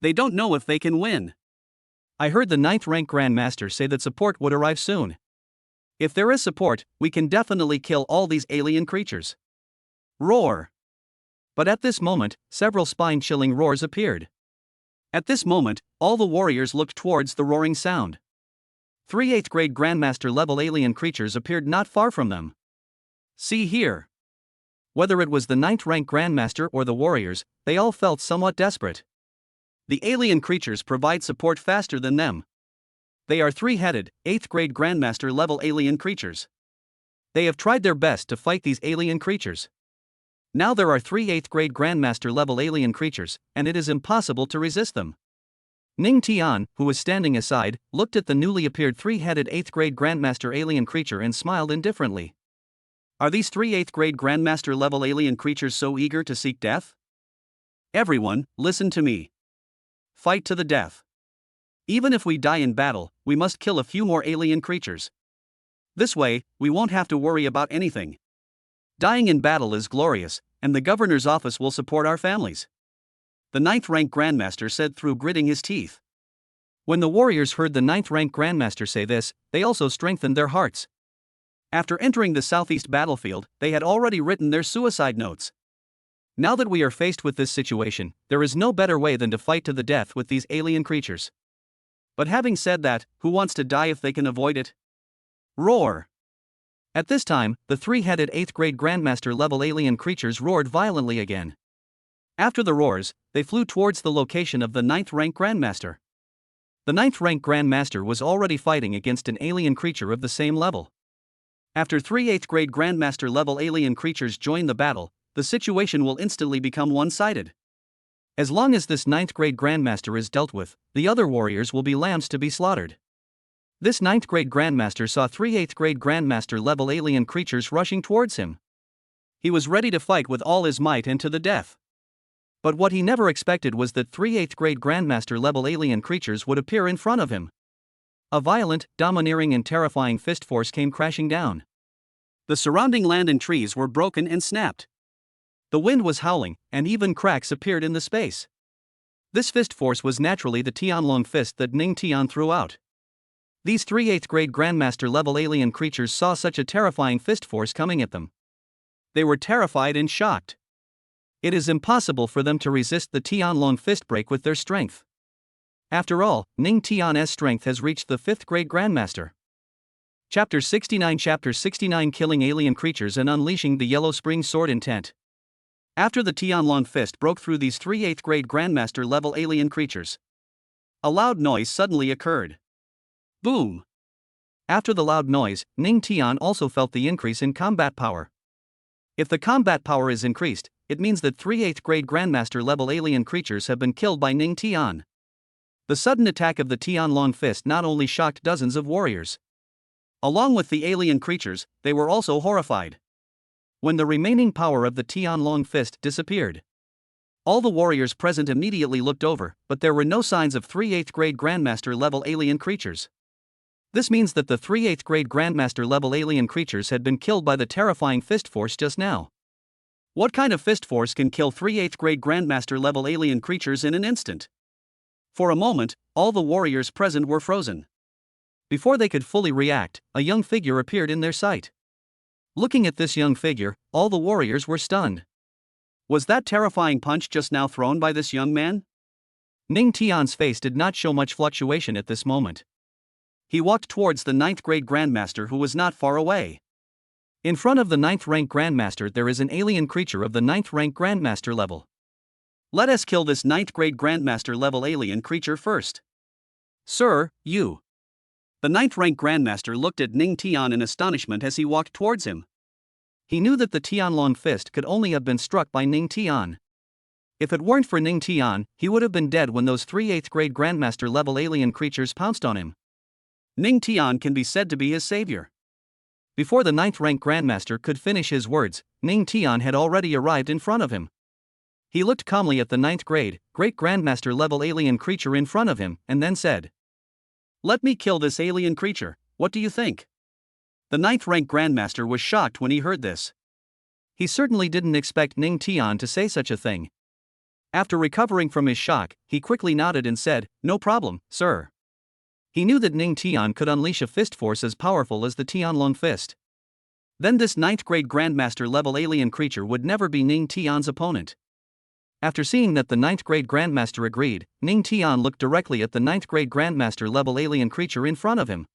They don't know if they can win. I heard the 9th rank Grandmaster say that support would arrive soon. If there is support, we can definitely kill all these alien creatures. Roar! But at this moment, several spine-chilling roars appeared. At this moment, all the warriors looked towards the roaring sound. 3 8th grade Grandmaster level alien creatures appeared not far from them. See here. Whether it was the 9th rank Grandmaster or the warriors, they all felt somewhat desperate. The alien creatures provide support faster than them. They are 3-headed, 8th grade Grandmaster level alien creatures. They have tried their best to fight these alien creatures. Now there are 3 8th grade Grandmaster level alien creatures, and it is impossible to resist them. Ning Tian, who was standing aside, looked at the newly appeared 3-headed 8th grade Grandmaster alien creature and smiled indifferently. Are these 3 8th grade Grandmaster level alien creatures so eager to seek death? Everyone, listen to me. Fight to the death. Even if we die in battle, we must kill a few more alien creatures. This way, we won't have to worry about anything. Dying in battle is glorious, and the governor's office will support our families. The 9th rank Grandmaster said through gritting his teeth. When the warriors heard the 9th rank Grandmaster say this, they also strengthened their hearts. After entering the southeast battlefield, they had already written their suicide notes. Now that we are faced with this situation, there is no better way than to fight to the death with these alien creatures. But having said that, who wants to die if they can avoid it? Roar! At this time, the 3-headed 8th grade Grandmaster level alien creatures roared violently again. After the roars, they flew towards the location of the 9th rank Grandmaster. The 9th rank Grandmaster was already fighting against an alien creature of the same level. After 3 8th grade Grandmaster level alien creatures join the battle, the situation will instantly become one-sided. As long as this 9th grade Grandmaster is dealt with, the other warriors will be lambs to be slaughtered. This 9th grade Grandmaster saw 3 8th grade Grandmaster level alien creatures rushing towards him. He was ready to fight with all his might and to the death. But what he never expected was that 3 8th grade Grandmaster level alien creatures would appear in front of him. A violent, domineering and terrifying fist force came crashing down. The surrounding land and trees were broken and snapped. The wind was howling, and even cracks appeared in the space. This fist force was naturally the Tianlong fist that Ning Tian threw out. These 3 8th grade Grandmaster level alien creatures saw such a terrifying fist force coming at them. They were terrified and shocked. It is impossible for them to resist the Tianlong fist break with their strength. After all, Ning Tian's strength has reached the 5th grade Grandmaster. Chapter 69 Killing Alien Creatures and Unleashing the Yellow Spring Sword Intent. After the Tianlong fist broke through these 3 8th grade Grandmaster level alien creatures, a loud noise suddenly occurred. Boom! After the loud noise, Ning Tian also felt the increase in combat power. If the combat power is increased, it means that 3 8th grade Grandmaster level alien creatures have been killed by Ning Tian. The sudden attack of the Tianlong fist not only shocked dozens of warriors. Along with the alien creatures, they were also horrified. When the remaining power of the Tianlong fist disappeared, all the warriors present immediately looked over, but there were no signs of 3 8th grade Grandmaster level alien creatures. This means that the 3 8th grade Grandmaster level alien creatures had been killed by the terrifying fist force just now. What kind of fist force can kill 3 8th grade Grandmaster level alien creatures in an instant? For a moment, all the warriors present were frozen. Before they could fully react, a young figure appeared in their sight. Looking at this young figure, all the warriors were stunned. Was that terrifying punch just now thrown by this young man? Ning Tian's face did not show much fluctuation at this moment. He walked towards the 9th grade Grandmaster who was not far away. In front of the 9th rank Grandmaster there is an alien creature of the 9th rank Grandmaster level. Let us kill this 9th grade Grandmaster level alien creature first. Sir, you. The 9th rank Grandmaster looked at Ning Tian in astonishment as he walked towards him. He knew that the Tianlong fist could only have been struck by Ning Tian. If it weren't for Ning Tian, he would have been dead when those 3 8th grade Grandmaster level alien creatures pounced on him. Ning Tian can be said to be his savior. Before the 9th rank Grandmaster could finish his words, Ning Tian had already arrived in front of him. He looked calmly at the 9th grade, Great Grandmaster level alien creature in front of him, and then said, "Let me kill this alien creature, what do you think?" The 9th rank Grandmaster was shocked when he heard this. He certainly didn't expect Ning Tian to say such a thing. After recovering from his shock, he quickly nodded and said, "No problem, sir." He knew that Ning Tian could unleash a fist force as powerful as the Tianlong fist. Then this 9th grade Grandmaster level alien creature would never be Ning Tian's opponent. After seeing that the 9th grade Grandmaster agreed, Ning Tian looked directly at the 9th grade Grandmaster level alien creature in front of him.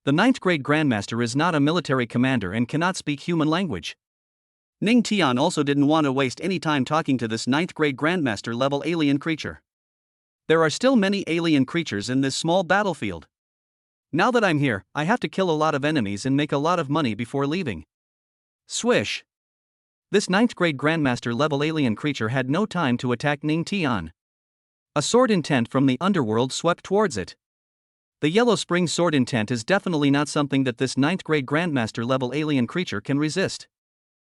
The 9th grade Grandmaster is not a military commander and cannot speak human language. Ning Tian also didn't want to waste any time talking to this 9th grade Grandmaster level alien creature. There are still many alien creatures in this small battlefield. Now that I'm here, I have to kill a lot of enemies and make a lot of money before leaving. Swish! This 9th grade Grandmaster level alien creature had no time to attack Ning Tian. A sword intent from the underworld swept towards it. The Yellow Spring Sword Intent is definitely not something that this 9th grade Grandmaster level alien creature can resist.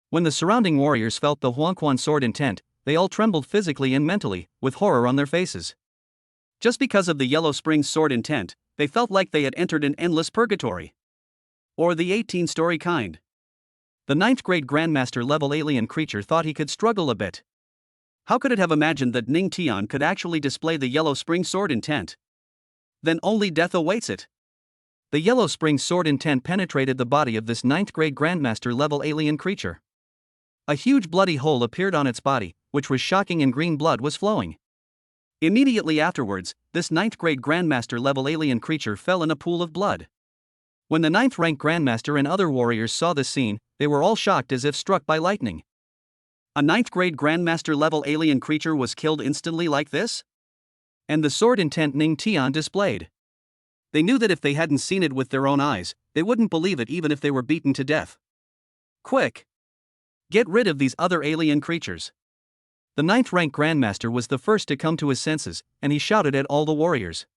When the surrounding warriors felt the Huangquan Sword Intent, they all trembled physically and mentally, with horror on their faces. Just because of the Yellow Spring Sword Intent, they felt like they had entered an endless purgatory. Or the 18-story kind. The 9th grade Grandmaster level alien creature thought he could struggle a bit. How could it have imagined that Ning Tian could actually display the Yellow Spring Sword Intent? Then only death awaits it. The Yellow Spring Sword Intent penetrated the body of this 9th grade Grandmaster level alien creature. A huge bloody hole appeared on its body, which was shocking, and green blood was flowing. Immediately afterwards, this 9th grade Grandmaster level alien creature fell in a pool of blood. When the 9th rank Grandmaster and other warriors saw this scene, they were all shocked as if struck by lightning. A 9th grade Grandmaster level alien creature was killed instantly like this? And the sword intent Ning Tian displayed. They knew that if they hadn't seen it with their own eyes, they wouldn't believe it even if they were beaten to death. Quick! Get rid of these other alien creatures. The 9th rank Grandmaster was the first to come to his senses, and he shouted at all the warriors.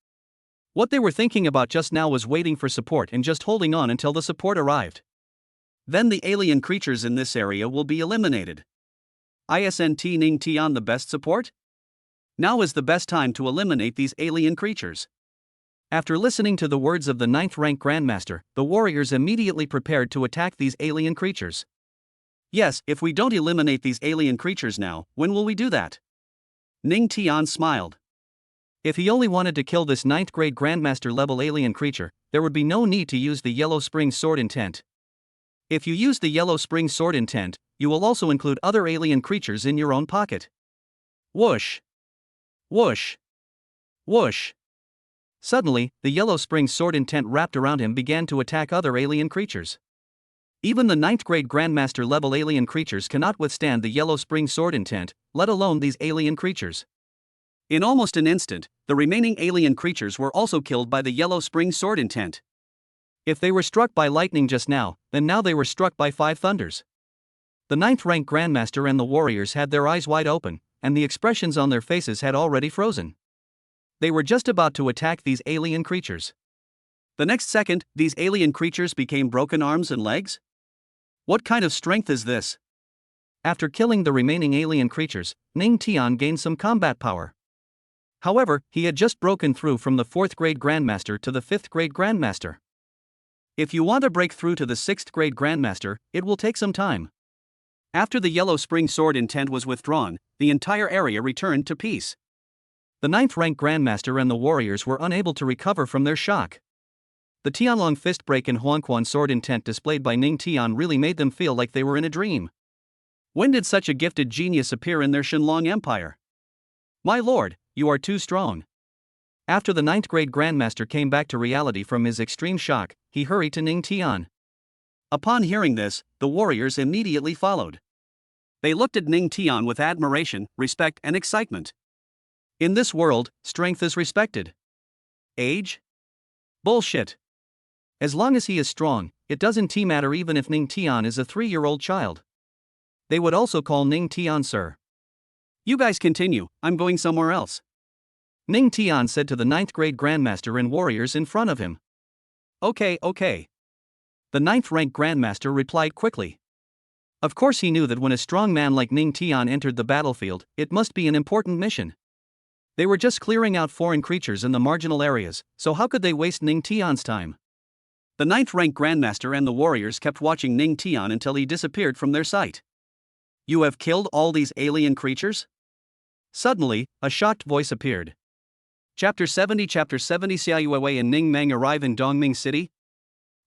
What they were thinking about just now was waiting for support and just holding on until the support arrived. Then the alien creatures in this area will be eliminated. Isn't Ning Tian the best support? Now is the best time to eliminate these alien creatures. After listening to the words of the 9th rank Grandmaster, the warriors immediately prepared to attack these alien creatures. Yes, if we don't eliminate these alien creatures now, when will we do that? Ning Tian smiled. If he only wanted to kill this 9th grade Grandmaster level alien creature, there would be no need to use the Yellow Spring Sword Intent. If you use the Yellow Spring Sword Intent, you will also include other alien creatures in your own pocket. Whoosh! Whoosh! Whoosh! Suddenly, the yellow spring sword intent wrapped around him began to attack other alien creatures. Even the 9th grade Grandmaster level alien creatures cannot withstand the yellow spring sword intent, let alone these alien creatures. In almost an instant, the remaining alien creatures were also killed by the yellow spring sword intent. If they were struck by lightning just now, then now they were struck by 5 thunders. The 9th rank Grandmaster and the warriors had their eyes wide open, and the expressions on their faces had already frozen. They were just about to attack these alien creatures. The next second, these alien creatures became broken arms and legs? What kind of strength is this? After killing the remaining alien creatures, Ning Tian gained some combat power. However, he had just broken through from the 4th grade Grandmaster to the 5th grade Grandmaster. If you want to break through to the 6th grade Grandmaster, it will take some time. After the yellow spring sword intent was withdrawn, the entire area returned to peace. The 9th rank Grandmaster and the warriors were unable to recover from their shock. The Tianlong fist break and Huanquan sword intent displayed by Ning Tian really made them feel like they were in a dream. When did such a gifted genius appear in their Shenlong Empire? My lord, you are too strong. After the 9th grade Grandmaster came back to reality from his extreme shock, he hurried to Ning Tian. Upon hearing this, the warriors immediately followed. They looked at Ning Tian with admiration, respect, and excitement. In this world, strength is respected. Age? Bullshit. As long as he is strong, it doesn't matter even if Ning Tian is a 3-year-old child. They would also call Ning Tian sir. You guys continue, I'm going somewhere else. Ning Tian said to the 9th grade Grandmaster and warriors in front of him. Okay. The 9th rank Grandmaster replied quickly. Of course he knew that when a strong man like Ning Tian entered the battlefield, it must be an important mission. They were just clearing out foreign creatures in the marginal areas, so how could they waste Ning Tian's time? The 9th rank Grandmaster and the warriors kept watching Ning Tian until he disappeared from their sight. You have killed all these alien creatures? Suddenly, a shocked voice appeared. Chapter 70 Xia Yuewei and Ning Meng arrive in Dongming City.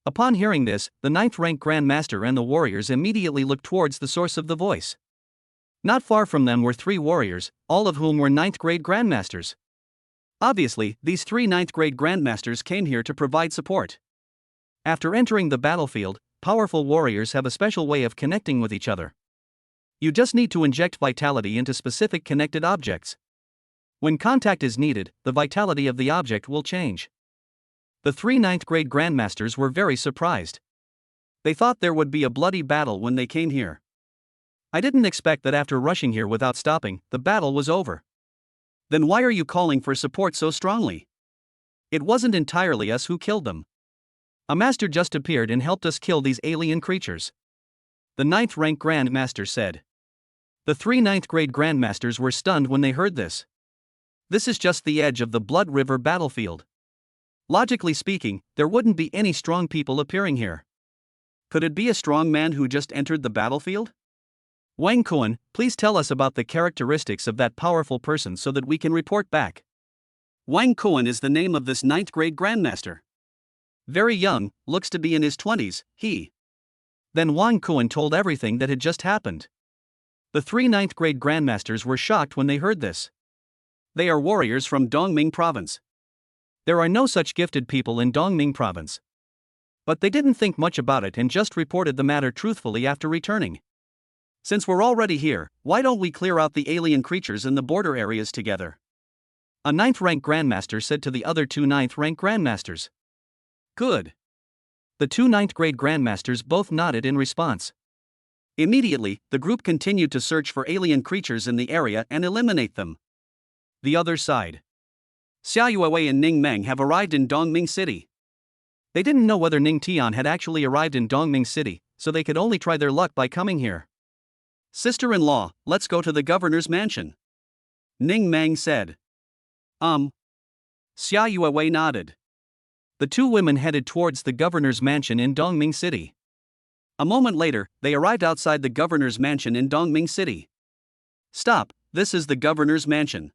Upon hearing this, the 9th rank Grandmaster and the warriors immediately looked towards the source of the voice. Not far from them were 3 warriors, all of whom were 9th grade Grandmasters. Obviously, these 3 9th grade Grandmasters came here to provide support. After entering the battlefield, powerful warriors have a special way of connecting with each other. You just need to inject vitality into specific connected objects. When contact is needed, the vitality of the object will change. The 3 9th grade Grandmasters were very surprised. They thought there would be a bloody battle when they came here. I didn't expect that after rushing here without stopping, the battle was over. Then why are you calling for support so strongly? It wasn't entirely us who killed them. A master just appeared and helped us kill these alien creatures. The 9th rank Grandmaster said. The 3 9th grade Grandmasters were stunned when they heard this. This is just the edge of the Blood River battlefield. Logically speaking, there wouldn't be any strong people appearing here. Could it be a strong man who just entered the battlefield? Wang Kuan, please tell us about the characteristics of that powerful person so that we can report back. Wang Kuan is the name of this 9th grade Grandmaster. Very young, looks to be in his 20s, he. Then Wang Kuan told everything that had just happened. The 3 9th grade Grandmasters were shocked when they heard this. They are warriors from Dongming province. There are no such gifted people in Dongming province. But they didn't think much about it and just reported the matter truthfully after returning. Since we're already here, why don't we clear out the alien creatures in the border areas together? A 9th rank Grandmaster said to the other 2 9th rank Grandmasters. Good. The 2 9th grade Grandmasters both nodded in response. Immediately, the group continued to search for alien creatures in the area and eliminate them. The other side. Xia Yuewei and Ning Meng have arrived in Dongming City. They didn't know whether Ning Tian had actually arrived in Dongming City, so they could only try their luck by coming here. Sister-in-law, let's go to the governor's mansion. Ning Meng said. Xia Yuewei nodded. The 2 women headed towards the governor's mansion in Dongming City. A moment later, they arrived outside the governor's mansion in Dongming City. Stop, this is the governor's mansion.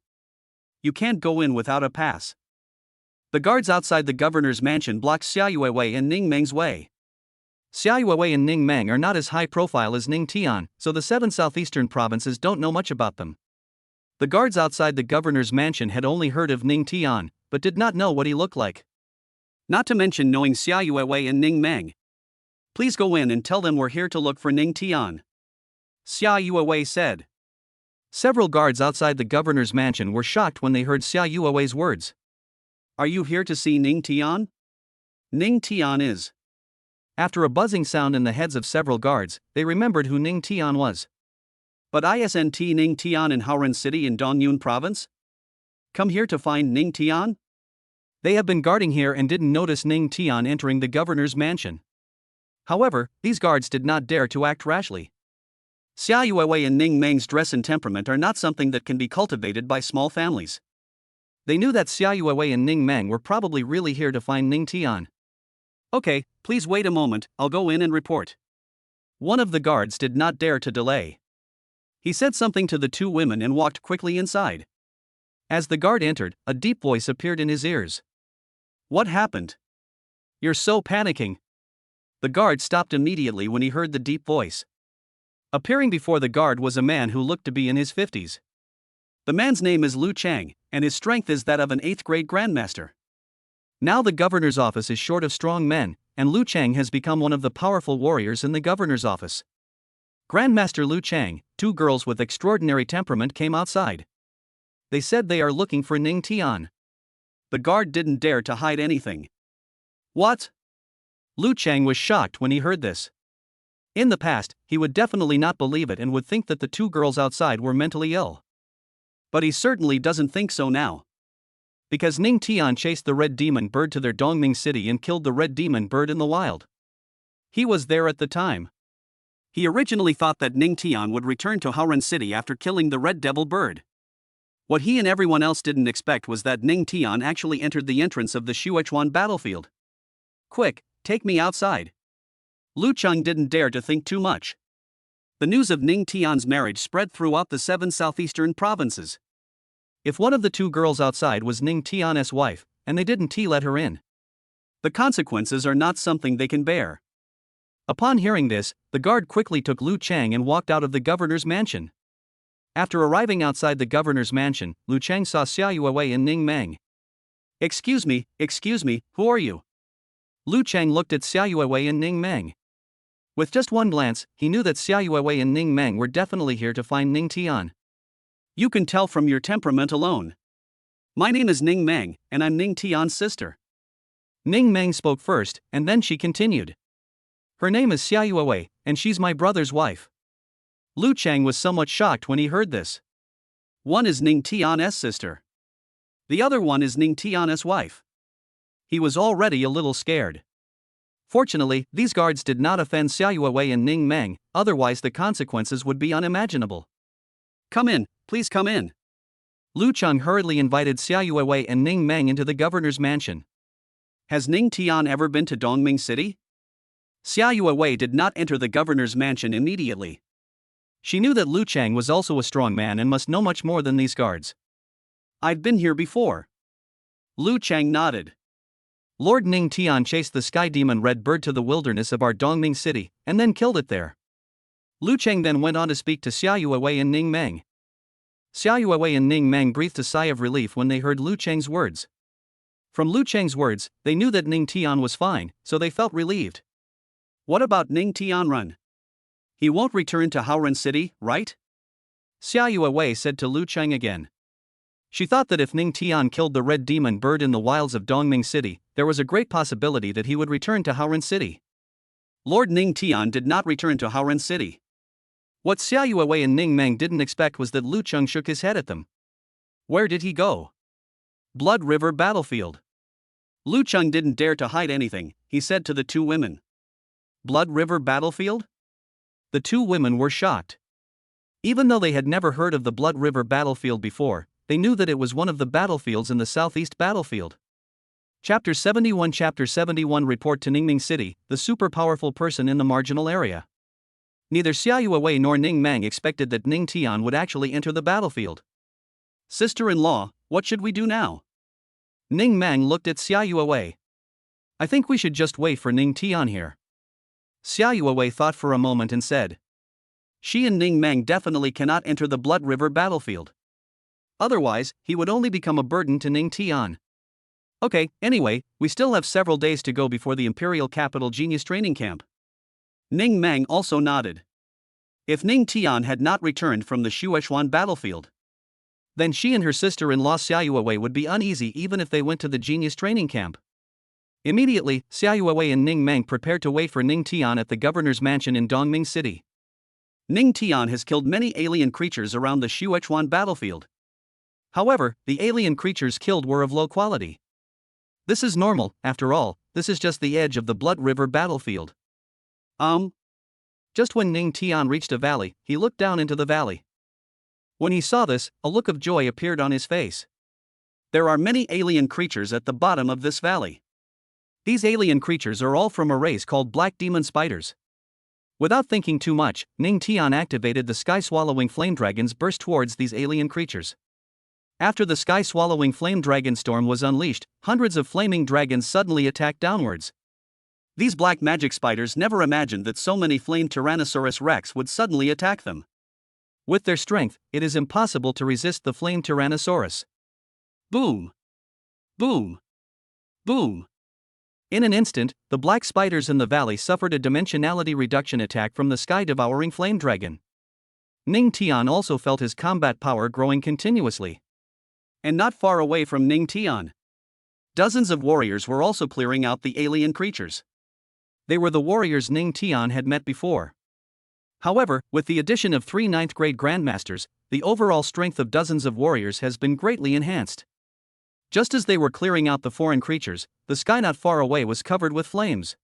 You can't go in without a pass. The guards outside the governor's mansion blocked Xia Yuewei and Ning Meng's way. Xia Yuewei and Ning Meng are not as high profile as Ning Tian, so the 7 southeastern provinces don't know much about them. The guards outside the governor's mansion had only heard of Ning Tian, but did not know what he looked like. Not to mention knowing Xia Yuewei and Ning Meng. Please go in and tell them we're here to look for Ning Tian, Xia Yuewei said. Several guards outside the governor's mansion were shocked when they heard Xia Yuewei's words. Are you here to see Ning Tian? Ning Tian is. After a buzzing sound in the heads of several guards, they remembered who Ning Tian was. But isn't Ning Tian in Haoren City in Dongyun Province? Come here to find Ning Tian? They have been guarding here and didn't notice Ning Tian entering the governor's mansion. However, these guards did not dare to act rashly. Xia Yuewei and Ning Meng's dress and temperament are not something that can be cultivated by small families. They knew that Xia Yuewei and Ning Meng were probably really here to find Ning Tian. Okay, please wait a moment, I'll go in and report. One of the guards did not dare to delay. He said something to the two women and walked quickly inside. As the guard entered, a deep voice appeared in his ears. What happened? You're so panicking. The guard stopped immediately when he heard the deep voice. Appearing before the guard was a man who looked to be in his 50s. The man's name is Lu Chang, and his strength is that of an 8th grade grandmaster. Now the governor's office is short of strong men, and Lu Chang has become one of the powerful warriors in the governor's office. Grandmaster Lu Chang, two girls with extraordinary temperament came outside. They said they are looking for Ning Tian. The guard didn't dare to hide anything. What? Lu Chang was shocked when he heard this. In the past, he would definitely not believe it and would think that the two girls outside were mentally ill. But he certainly doesn't think so now. Because Ning Tian chased the red demon bird to their Dongming city and killed the red demon bird in the wild. He was there at the time. He originally thought that Ning Tian would return to Haoren City after killing the red devil bird. What he and everyone else didn't expect was that Ning Tian actually entered the entrance of the Shuechuan battlefield. Quick, take me outside. Lu Cheng didn't dare to think too much. The news of Ning Tian's marriage spread throughout the 7 southeastern provinces. If one of the two girls outside was Ning Tian's wife, and they didn't let her in, the consequences are not something they can bear. Upon hearing this, the guard quickly took Lu Chang and walked out of the governor's mansion. After arriving outside the governor's mansion, Lu Chang saw Xia Yuewei and Ning Meng. Excuse me, who are you? Lu Chang looked at Xia Yuewei and Ning Meng. With just one glance, he knew that Xia Yuewei and Ning Meng were definitely here to find Ning Tian. You can tell from your temperament alone. My name is Ning Meng, and I'm Ning Tian's sister. Ning Meng spoke first, and then she continued. Her name is Xia Yuewei, and she's my brother's wife. Lu Chang was somewhat shocked when he heard this. One is Ning Tian's sister. The other one is Ning Tian's wife. He was already a little scared. Fortunately, these guards did not offend Xia Yuewei and Ning Meng, otherwise the consequences would be unimaginable. Come in, please come in. Lu Cheng hurriedly invited Xia Yuewei and Ning Meng into the governor's mansion. Has Ning Tian ever been to Dongming City? Xia Yuewei did not enter the governor's mansion immediately. She knew that Lu Cheng was also a strong man and must know much more than these guards. I've been here before. Lu Cheng nodded. Lord Ning Tian chased the sky demon red bird to the wilderness of our Dongming city, and then killed it there. Lu Cheng then went on to speak to Xia Yuewei and Ning Meng. Xia Yuewei and Ning Meng breathed a sigh of relief when they heard Lu Cheng's words. From Lu Cheng's words, they knew that Ning Tian was fine, so they felt relieved. What about Ning Tianrun? He won't return to Haoren City, right? Xia Yuewei said to Lu Cheng again. She thought that if Ning Tian killed the red demon bird in the wilds of Dongming City, there was a great possibility that he would return to Haoren City. Lord Ning Tian did not return to Haoren City. What Xia Yuewei and Ning Meng didn't expect was that Lu Cheng shook his head at them. Where did he go? Blood River Battlefield. Lu Cheng didn't dare to hide anything, he said to the two women. Blood River Battlefield? The two women were shocked. Even though they had never heard of the Blood River Battlefield before, they knew that it was one of the battlefields in the Southeast Battlefield. Chapter 71 Report to Ningming City, the super powerful person in the marginal area. Neither Xia Yuewei nor Ning Meng expected that Ning Tian would actually enter the battlefield. Sister-in-law, what should we do now? Ning Meng looked at Xia Yuewei. I think we should just wait for Ning Tian here. Xia Yuewei thought for a moment and said. She and Ning Meng definitely cannot enter the Blood River battlefield. Otherwise, he would only become a burden to Ning Tian. Okay, anyway, we still have several days to go before the Imperial Capital Genius Training Camp. Ning Mang also nodded. If Ning Tian had not returned from the Shuechuan battlefield, then she and her sister-in-law Xiaoyue would be uneasy even if they went to the Genius Training Camp. Immediately, Xiaoyue and Ning Mang prepared to wait for Ning Tian at the governor's mansion in Dongming City. Ning Tian has killed many alien creatures around the Shuechuan battlefield. However, the alien creatures killed were of low quality. This is normal, after all, this is just the edge of the Blood River battlefield. Just when Ning Tian reached a valley, he looked down into the valley. When he saw this, a look of joy appeared on his face. There are many alien creatures at the bottom of this valley. These alien creatures are all from a race called black demon spiders. Without thinking too much, Ning Tian activated the sky-swallowing flame dragons burst towards these alien creatures. After the sky-swallowing flame dragon storm was unleashed, hundreds of flaming dragons suddenly attacked downwards. These black magic spiders never imagined that so many flame Tyrannosaurus Rex would suddenly attack them. With their strength, it is impossible to resist the flame Tyrannosaurus. Boom! Boom! Boom! In an instant, the black spiders in the valley suffered a dimensionality reduction attack from the sky-devouring flame dragon. Ning Tian also felt his combat power growing continuously. And not far away from Ning Tian, dozens of warriors were also clearing out the alien creatures. They were the warriors Ning Tian had met before. However, with the addition of 3 ninth-grade grandmasters, the overall strength of dozens of warriors has been greatly enhanced. Just as they were clearing out the foreign creatures, the sky not far away was covered with flames.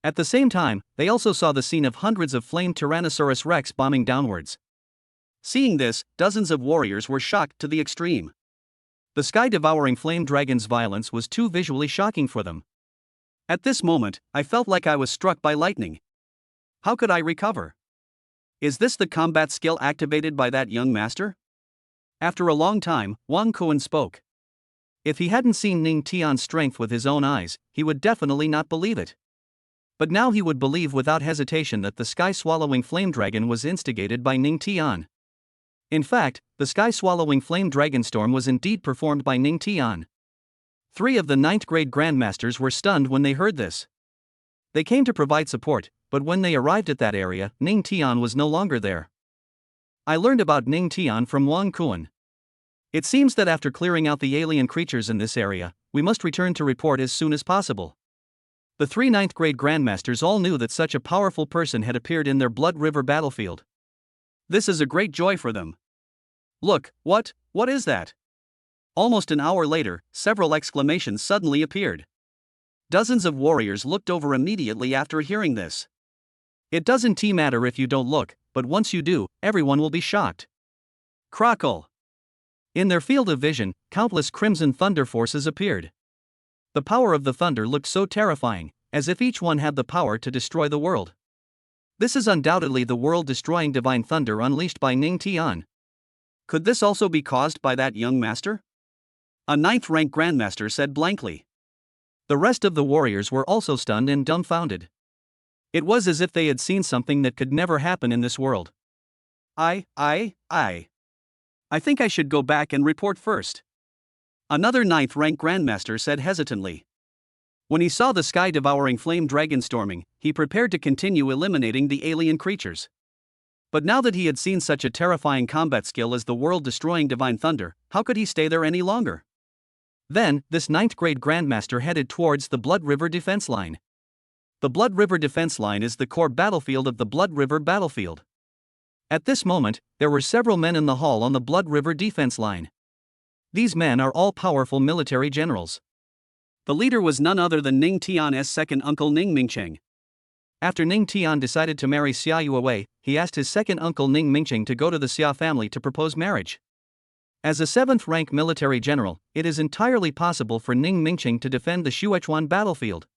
At the same time, they also saw the scene of hundreds of flame Tyrannosaurus Rex bombing downwards. Seeing this, dozens of warriors were shocked to the extreme. The sky-devouring flame dragon's violence was too visually shocking for them. At this moment, I felt like I was struck by lightning. How could I recover? Is this the combat skill activated by that young master? After a long time, Wang Kuan spoke. If he hadn't seen Ning Tian's strength with his own eyes, he would definitely not believe it. But now he would believe without hesitation that the sky-swallowing flame dragon was instigated by Ning Tian. In fact, the sky-swallowing flame dragon storm was indeed performed by Ning Tian. 3 of the 9th-grade grandmasters were stunned when they heard this. They came to provide support, but when they arrived at that area, Ning Tian was no longer there. I learned about Ning Tian from Wang Kuan. It seems that after clearing out the alien creatures in this area, we must return to report as soon as possible. The 3 9th-grade grandmasters all knew that such a powerful person had appeared in their Blood River battlefield. This is a great joy for them. Look, what is that? Almost an hour later, several exclamations suddenly appeared. Dozens of warriors looked over immediately after hearing this. It doesn't matter if you don't look, but once you do, everyone will be shocked. Crackle! In their field of vision, countless crimson thunder forces appeared. The power of the thunder looked so terrifying, as if each one had the power to destroy the world. This is undoubtedly the world-destroying divine thunder unleashed by Ning Tian. Could this also be caused by that young master? A 9th-rank grandmaster said blankly. The rest of the warriors were also stunned and dumbfounded. It was as if they had seen something that could never happen in this world. I think I should go back and report first. Another 9th-rank grandmaster said hesitantly. When he saw the sky-devouring flame dragon storming, he prepared to continue eliminating the alien creatures. But now that he had seen such a terrifying combat skill as the world-destroying divine thunder, how could he stay there any longer? Then, this 9th-grade grandmaster headed towards the Blood River defense line. The Blood River defense line is the core battlefield of the Blood River battlefield. At this moment, there were several men in the hall on the Blood River defense line. These men are all powerful military generals. The leader was none other than Ning Tian's second uncle Ning Mingcheng. After Ning Tian decided to marry Xia Yuewei, he asked his second uncle Ning Mingcheng to go to the Xia family to propose marriage. As a 7th-rank military general, it is entirely possible for Ning Mingcheng to defend the Shuechuan battlefield.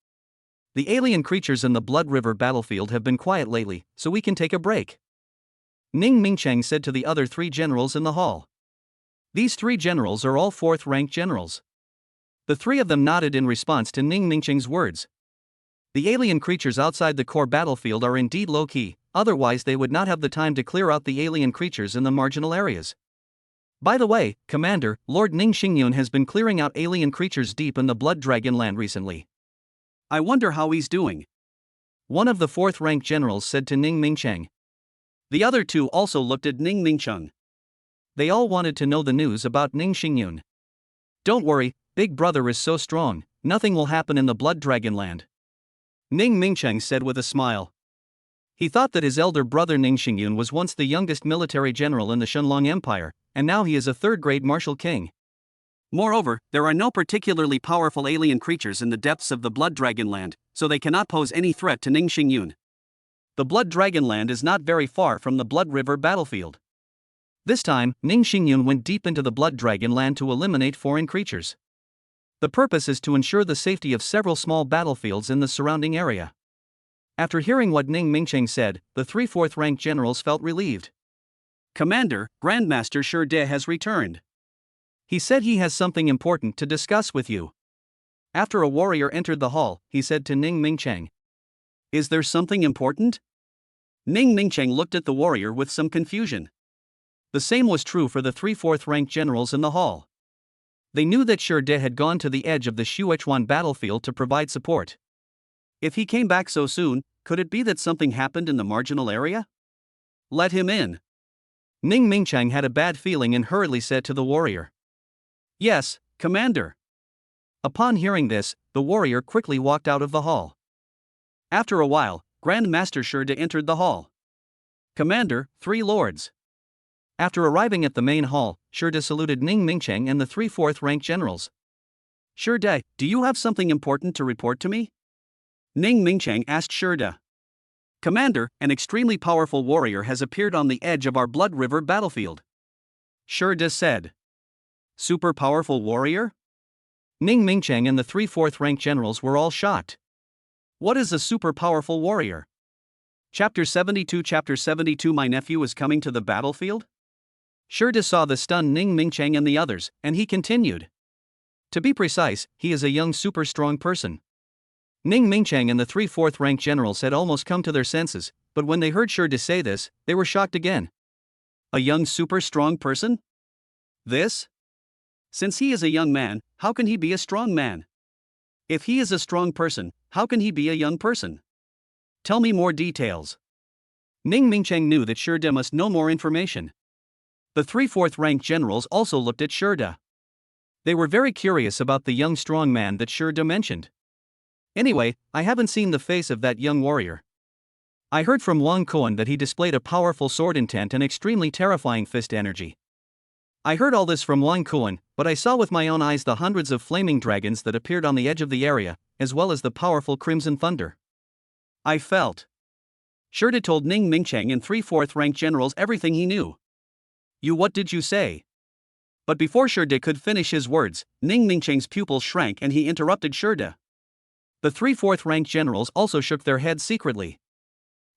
The alien creatures in the Blood River battlefield have been quiet lately, so we can take a break. Ning Mingcheng said to the other 3 generals in the hall. These 3 generals are all 4th-rank generals. The 3 of them nodded in response to Ning Mingcheng's words. The alien creatures outside the core battlefield are indeed low-key, otherwise they would not have the time to clear out the alien creatures in the marginal areas. By the way, Commander, Lord Ning Xingyun has been clearing out alien creatures deep in the Blood Dragon land recently. I wonder how he's doing. One of the fourth-rank generals said to Ning Mingcheng. The other two also looked at Ning Mingcheng. They all wanted to know the news about Ning Xingyun. Don't worry, Big Brother is so strong, nothing will happen in the Blood Dragon land. Ning Mingcheng said with a smile. He thought that his elder brother Ning Xingyun was once the youngest military general in the Shenlong Empire, and now he is a third-grade martial king. Moreover, there are no particularly powerful alien creatures in the depths of the Blood Dragon land, so they cannot pose any threat to Ning Xingyun. The Blood Dragon land is not very far from the Blood River battlefield. This time, Ning Xingyun went deep into the Blood Dragon land to eliminate foreign creatures. The purpose is to ensure the safety of several small battlefields in the surrounding area. After hearing what Ning Mingcheng said, the three fourth-rank generals felt relieved. Commander, Grandmaster Shi De has returned. He said he has something important to discuss with you. After a warrior entered the hall, he said to Ning Mingcheng. Is there something important? Ning Mingcheng looked at the warrior with some confusion. The same was true for the three fourth-rank generals in the hall. They knew that Shi De had gone to the edge of the Shuechuan battlefield to provide support. If he came back so soon, could it be that something happened in the marginal area? Let him in. Ning Mingcheng had a bad feeling and hurriedly said to the warrior. Yes, Commander. Upon hearing this, the warrior quickly walked out of the hall. After a while, Grandmaster Shi De entered the hall. Commander, three lords. After arriving at the main hall, Shi De saluted Ning Mingcheng and the three fourth-rank generals. Shi De, do you have something important to report to me? Ning Mingcheng asked Shi De. Commander, an extremely powerful warrior has appeared on the edge of our Blood River battlefield. Shi De said. Super powerful warrior? Ning Mingcheng and the three fourth-rank generals were all shocked. What is a super powerful warrior? Chapter 72 My nephew is coming to the battlefield? Shi De saw the stunned Ning Mingcheng and the others, and he continued. To be precise, he is a young super strong person. Ning Mingcheng and the three fourth-rank generals had almost come to their senses, but when they heard Shi De say this, they were shocked again. A young super strong person? This? Since he is a young man, how can he be a strong man? If he is a strong person, how can he be a young person? Tell me more details. Ning Mingcheng knew that Shi De must know more information. The three fourth-rank generals also looked at Shi De. They were very curious about the young strong man that Shi De mentioned. Anyway, I haven't seen the face of that young warrior. I heard from Wang Koan that he displayed a powerful sword intent and extremely terrifying fist energy. I heard all this from Wang Koan, but I saw with my own eyes the hundreds of flaming dragons that appeared on the edge of the area, as well as the powerful crimson thunder. I felt. Shi De told Ning Mingcheng and three fourth-rank generals everything he knew. What did you say? But before Shi De could finish his words, Ning Mingcheng's pupils shrank and he interrupted Shi De. The three fourth-rank generals also shook their heads secretly.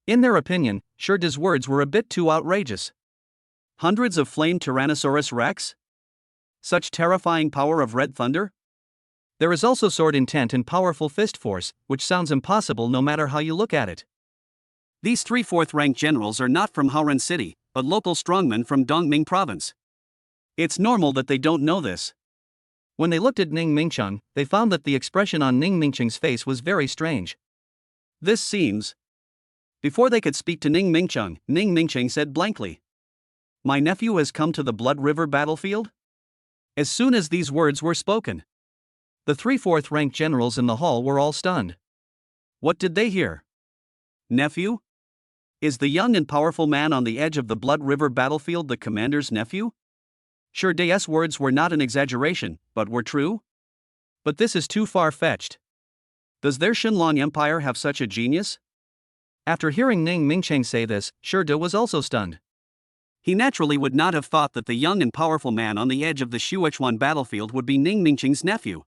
In their opinion, Shi De's words were a bit too outrageous. Hundreds of flamed Tyrannosaurus Rex? Such terrifying power of red thunder? There is also sword intent and powerful fist force, which sounds impossible no matter how you look at it. These three fourth-rank generals are not from Haoren City, but local strongmen from Dongming province. It's normal that they don't know this. When they looked at Ning Mingcheng, they found that the expression on Ning Mingcheng's face was very strange. This seems. Before they could speak to Ning Mingcheng said blankly. My nephew has come to the Blood River battlefield? As soon as these words were spoken, the three fourth-rank generals in the hall were all stunned. What did they hear? Nephew? Is the young and powerful man on the edge of the Blood River battlefield the commander's nephew? Shi De's words were not an exaggeration, but were true? But this is too far-fetched. Does their Shenlong Empire have such a genius? After hearing Ning Mingcheng say this, Shi De was also stunned. He naturally would not have thought that the young and powerful man on the edge of the Shuechuan battlefield would be Ning Mingcheng's nephew.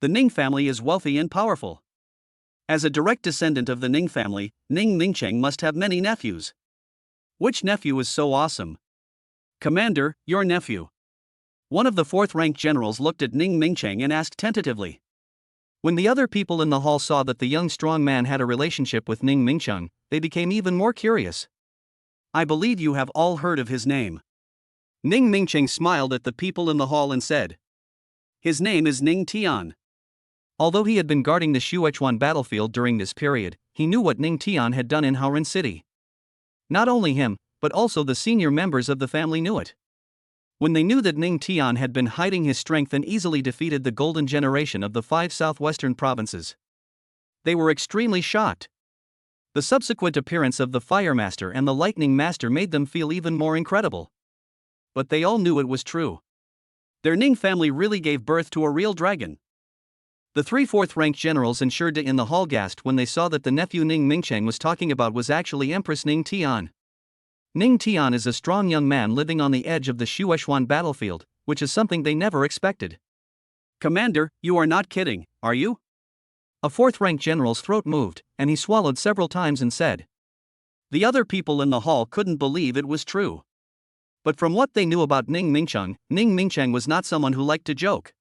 The Ning family is wealthy and powerful. As a direct descendant of the Ning family, Ning Mingcheng must have many nephews. Which nephew is so awesome? Commander, your nephew. One of the fourth-rank generals looked at Ning Mingcheng and asked tentatively. When the other people in the hall saw that the young strong man had a relationship with Ning Mingcheng, they became even more curious. I believe you have all heard of his name. Ning Mingcheng smiled at the people in the hall and said, "His name is Ning Tian." Although he had been guarding the Shuechuan battlefield during this period, he knew what Ning Tian had done in Haoren City. Not only him, but also the senior members of the family knew it. When they knew that Ning Tian had been hiding his strength and easily defeated the golden generation of the 5 southwestern provinces, they were extremely shocked. The subsequent appearance of the Fire Master and the Lightning Master made them feel even more incredible. But they all knew it was true. Their Ning family really gave birth to a real dragon. The 3 4th-ranked generals and Shurda in the hall gasped when they saw that the nephew Ning Mingcheng was talking about was actually Empress Ning Tian. Ning Tian is a strong young man living on the edge of the Shuechuan battlefield, which is something they never expected. "Commander, you are not kidding, are you?" A 4th-ranked general's throat moved, and he swallowed several times and said. The other people in the hall couldn't believe it was true. But from what they knew about Ning Mingcheng was not someone who liked to joke.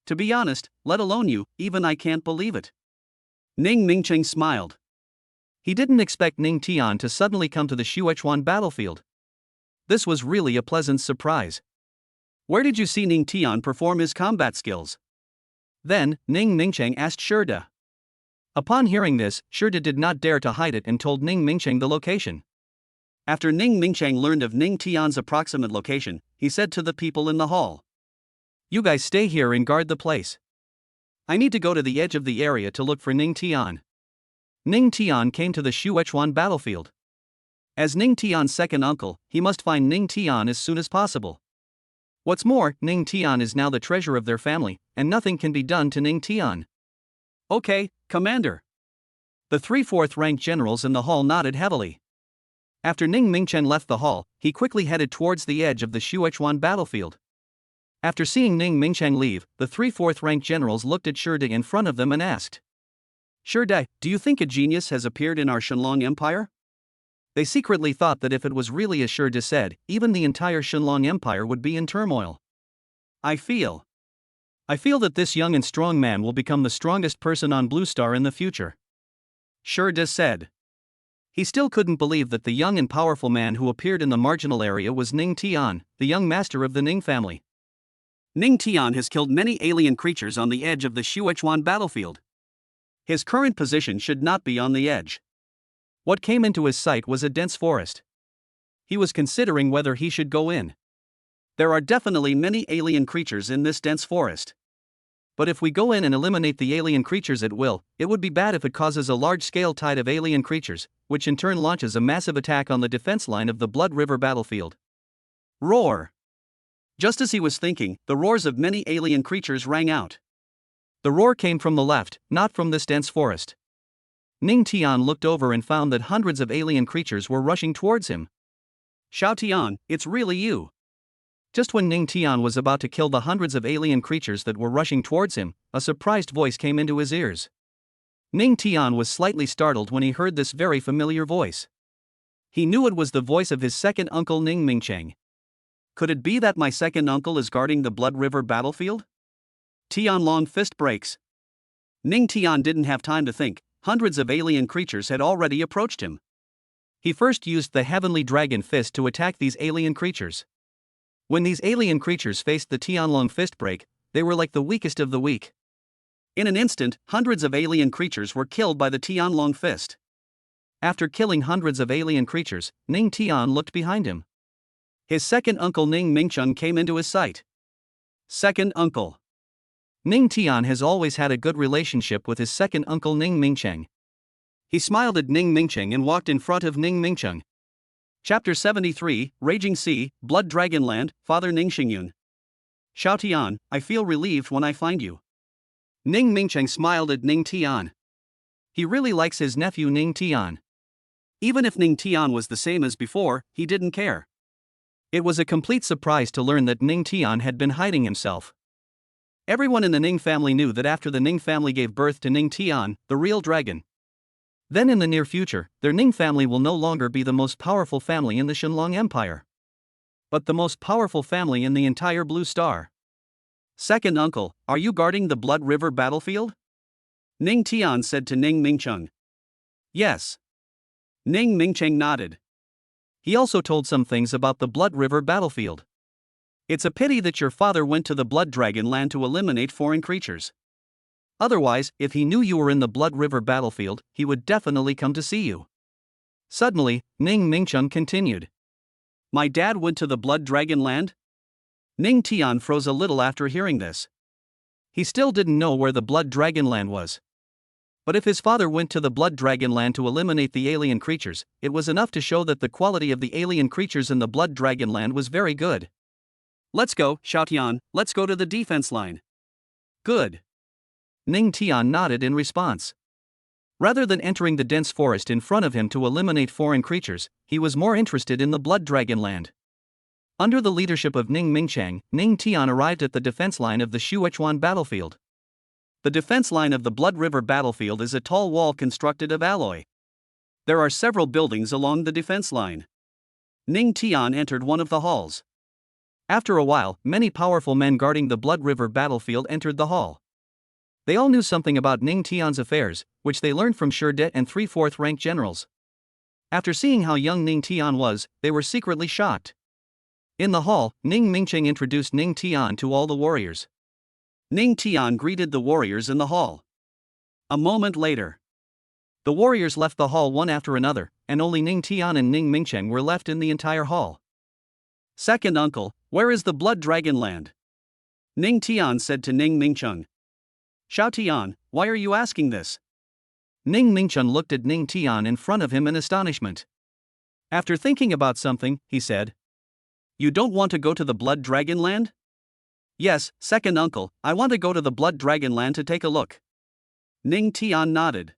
To be honest, let alone you, even I can't believe it. Ning Mingcheng smiled. He didn't expect Ning Tian to suddenly come to the Shuechuan battlefield. This was really a pleasant surprise. "Where did you see Ning Tian perform his combat skills?" Then, Ning Mingcheng asked Shurda. Upon hearing this, Shurda did not dare to hide it and told Ning Mingcheng the location. After Ning Mingcheng learned of Ning Tian's approximate location, he said to the people in the hall, "You guys stay here and guard the place. I need to go to the edge of the area to look for Ning Tian." Ning Tian came to the Shuechuan battlefield. As Ning Tian's second uncle, he must find Ning Tian as soon as possible. What's more, Ning Tian is now the treasure of their family, and nothing can be done to Ning Tian. "Okay, Commander." The 3 4th-ranked generals in the hall nodded heavily. After Ning Mingchen left the hall, he quickly headed towards the edge of the Shuechuan battlefield. After seeing Ning Mingcheng leave, the 3 4th-ranked generals looked at Shurda in front of them and asked, "Shurda, do you think a genius has appeared in our Shenlong Empire?" They secretly thought that if it was really as Shurda said, even the entire Shenlong Empire would be in turmoil. I feel that this young and strong man will become the strongest person on Blue Star in the future," Shurda said. He still couldn't believe that the young and powerful man who appeared in the marginal area was Ning Tian, the young master of the Ning family. Ning Tian has killed many alien creatures on the edge of the Shuechuan battlefield. His current position should not be on the edge. What came into his sight was a dense forest. He was considering whether he should go in. There are definitely many alien creatures in this dense forest. But if we go in and eliminate the alien creatures at will, it would be bad if it causes a large-scale tide of alien creatures, which in turn launches a massive attack on the defense line of the Blood River battlefield. Roar! Just as he was thinking, the roars of many alien creatures rang out. The roar came from the left, not from this dense forest. Ning Tian looked over and found that hundreds of alien creatures were rushing towards him. "Xiao Tian, it's really you." Just when Ning Tian was about to kill the hundreds of alien creatures that were rushing towards him, a surprised voice came into his ears. Ning Tian was slightly startled when he heard this very familiar voice. He knew it was the voice of his second uncle Ning Mingcheng. Could it be that my second uncle is guarding the Blood River battlefield? Tian Long fist breaks. Ning Tian didn't have time to think. Hundreds of alien creatures had already approached him. He first used the Heavenly Dragon Fist to attack these alien creatures. When these alien creatures faced the Tianlong fist break, they were like the weakest of the weak. In an instant, hundreds of alien creatures were killed by the Tianlong fist. After killing hundreds of alien creatures, Ning Tian looked behind him. His second uncle Ning Mingcheng came into his sight. Second uncle. Ning Tian has always had a good relationship with his second uncle Ning Mingcheng. He smiled at Ning Mingcheng and walked in front of Ning Mingcheng. Chapter 73, Raging Sea, Blood Dragon Land, Father Ning Xingyun. "Xiao Tian, I feel relieved when I find you." Ning Mingcheng smiled at Ning Tian. He really likes his nephew Ning Tian. Even if Ning Tian was the same as before, he didn't care. It was a complete surprise to learn that Ning Tian had been hiding himself. Everyone in the Ning family knew that after the Ning family gave birth to Ning Tian, the real dragon, then in the near future, their Ning family will no longer be the most powerful family in the Shenlong Empire, but the most powerful family in the entire Blue Star. "Second uncle, are you guarding the Blood River battlefield?" Ning Tian said to Ning Mingcheng. "Yes." Ning Mingcheng nodded. He also told some things about the Blood River battlefield. It's a pity that your father went to the Blood Dragon Land to eliminate foreign creatures. Otherwise, if he knew you were in the Blood River battlefield, he would definitely come to see you. Suddenly, Ning Mingcheng continued. My dad went to the Blood Dragon Land? Ning Tian froze a little after hearing this. He still didn't know where the Blood Dragon Land was. But if his father went to the Blood Dragon Land to eliminate the alien creatures, it was enough to show that the quality of the alien creatures in the Blood Dragon Land was very good. Let's go, Xiaotian, let's go to the defense line. Good. Ning Tian nodded in response. Rather than entering the dense forest in front of him to eliminate foreign creatures, he was more interested in the Blood Dragon Land. Under the leadership of Ning Mingcheng, Ning Tian arrived at the defense line of the Shuechuan battlefield. The defense line of the Blood River battlefield is a tall wall constructed of alloy. There are several buildings along the defense line. Ning Tian entered one of the halls. After a while, many powerful men guarding the Blood River battlefield entered the hall. They all knew something about Ning Tian's affairs, which they learned from Shurdet and 3/4 rank generals. After seeing how young Ning Tian was, they were secretly shocked. In the hall, Ning Mingcheng introduced Ning Tian to all the warriors. Ning Tian greeted the warriors in the hall. A moment later, the warriors left the hall one after another, and only Ning Tian and Ning Mingcheng were left in the entire hall. Second uncle, where is the Blood Dragon Land? Ning Tian said to Ning Mingcheng. Xiao Tian, why are you asking this? Ning Mingcheng looked at Ning Tian in front of him in astonishment. After thinking about something, he said, You don't want to go to the Blood Dragon Land? Yes, second uncle, I want to go to the Blood Dragon Land to take a look. Ning Tian nodded.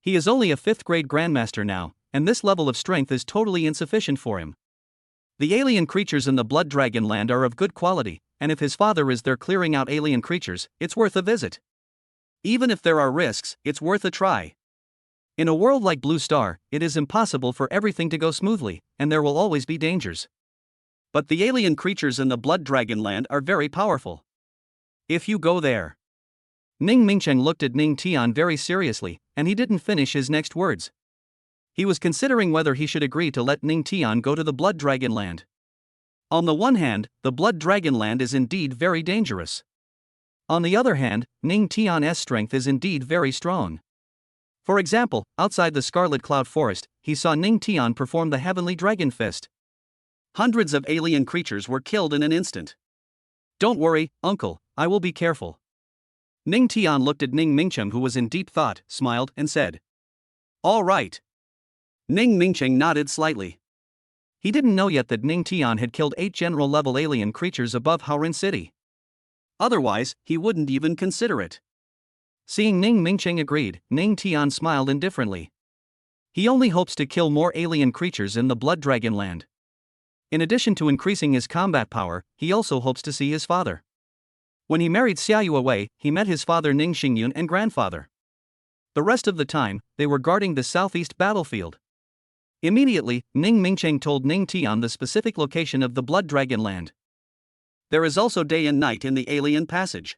He is only a 5th grade grandmaster now, and this level of strength is totally insufficient for him. The alien creatures in the Blood Dragon Land are of good quality, and if his father is there clearing out alien creatures, it's worth a visit. Even if there are risks, it's worth a try. In a world like Blue Star, it is impossible for everything to go smoothly, and there will always be dangers. But the alien creatures in the Blood Dragon Land are very powerful. If you go there. Ning Mingcheng looked at Ning Tian very seriously, and he didn't finish his next words. He was considering whether he should agree to let Ning Tian go to the Blood Dragon Land. On the one hand, the Blood Dragon Land is indeed very dangerous. On the other hand, Ning Tian's strength is indeed very strong. For example, outside the Scarlet Cloud Forest, he saw Ning Tian perform the Heavenly Dragon Fist. Hundreds of alien creatures were killed in an instant. Don't worry, uncle, I will be careful. Ning Tian looked at Ning Mingcheng, who was in deep thought, smiled, and said, All right. Ning Mingcheng nodded slightly. He didn't know yet that Ning Tian had killed 8 general-level alien creatures above Haoren City. Otherwise, he wouldn't even consider it. Seeing Ning Mingcheng agreed, Ning Tian smiled indifferently. He only hopes to kill more alien creatures in the Blood Dragon Land. In addition to increasing his combat power, he also hopes to see his father. When he married Xiaoyu Wei, he met his father Ning Xingyun and grandfather. The rest of the time, they were guarding the southeast battlefield. Immediately, Ning Mingcheng told Ning Tian the specific location of the Blood Dragon Land. There is also day and night in the alien passage.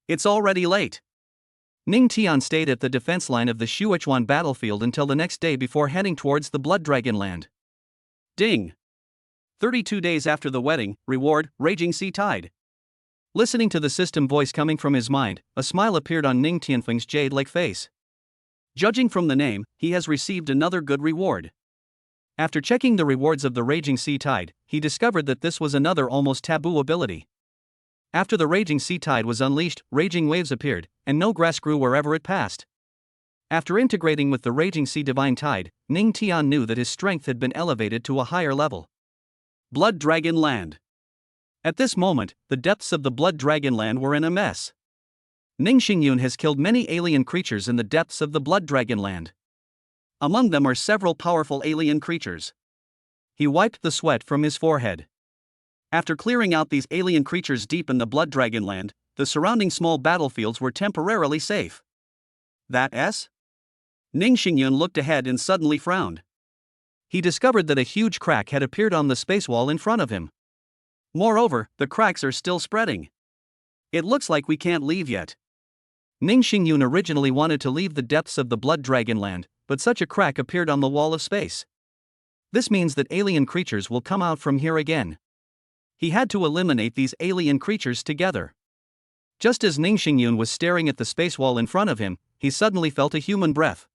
It's already late. Ning Tian stayed at the defense line of the Shuechuan battlefield until the next day before heading towards the Blood Dragon Land. Ding! 32 days after the wedding, reward, Raging Sea Tide. Listening to the system voice coming from his mind, a smile appeared on Ning Tianfeng's jade-like face. Judging from the name, he has received another good reward. After checking the rewards of the Raging Sea Tide, he discovered that this was another almost taboo ability. After the Raging Sea Tide was unleashed, raging waves appeared, and no grass grew wherever it passed. After integrating with the Raging Sea Divine Tide, Ning Tian knew that his strength had been elevated to a higher level. Blood Dragon Land. At this moment, the depths of the Blood Dragon Land were in a mess. Ning Xingyun has killed many alien creatures in the depths of the Blood Dragon Land. Among them are several powerful alien creatures. He wiped the sweat from his forehead. After clearing out these alien creatures deep in the Blood Dragon Land, the surrounding small battlefields were temporarily safe. That's? Ning Xingyun looked ahead and suddenly frowned. He discovered that a huge crack had appeared on the space wall in front of him. Moreover, the cracks are still spreading. It looks like we can't leave yet. Ning Xingyun originally wanted to leave the depths of the Blood Dragon Land, but such a crack appeared on the wall of space. This means that alien creatures will come out from here again. He had to eliminate these alien creatures together. Just as Ning Xingyun was staring at the space wall in front of him, he suddenly felt a human breath.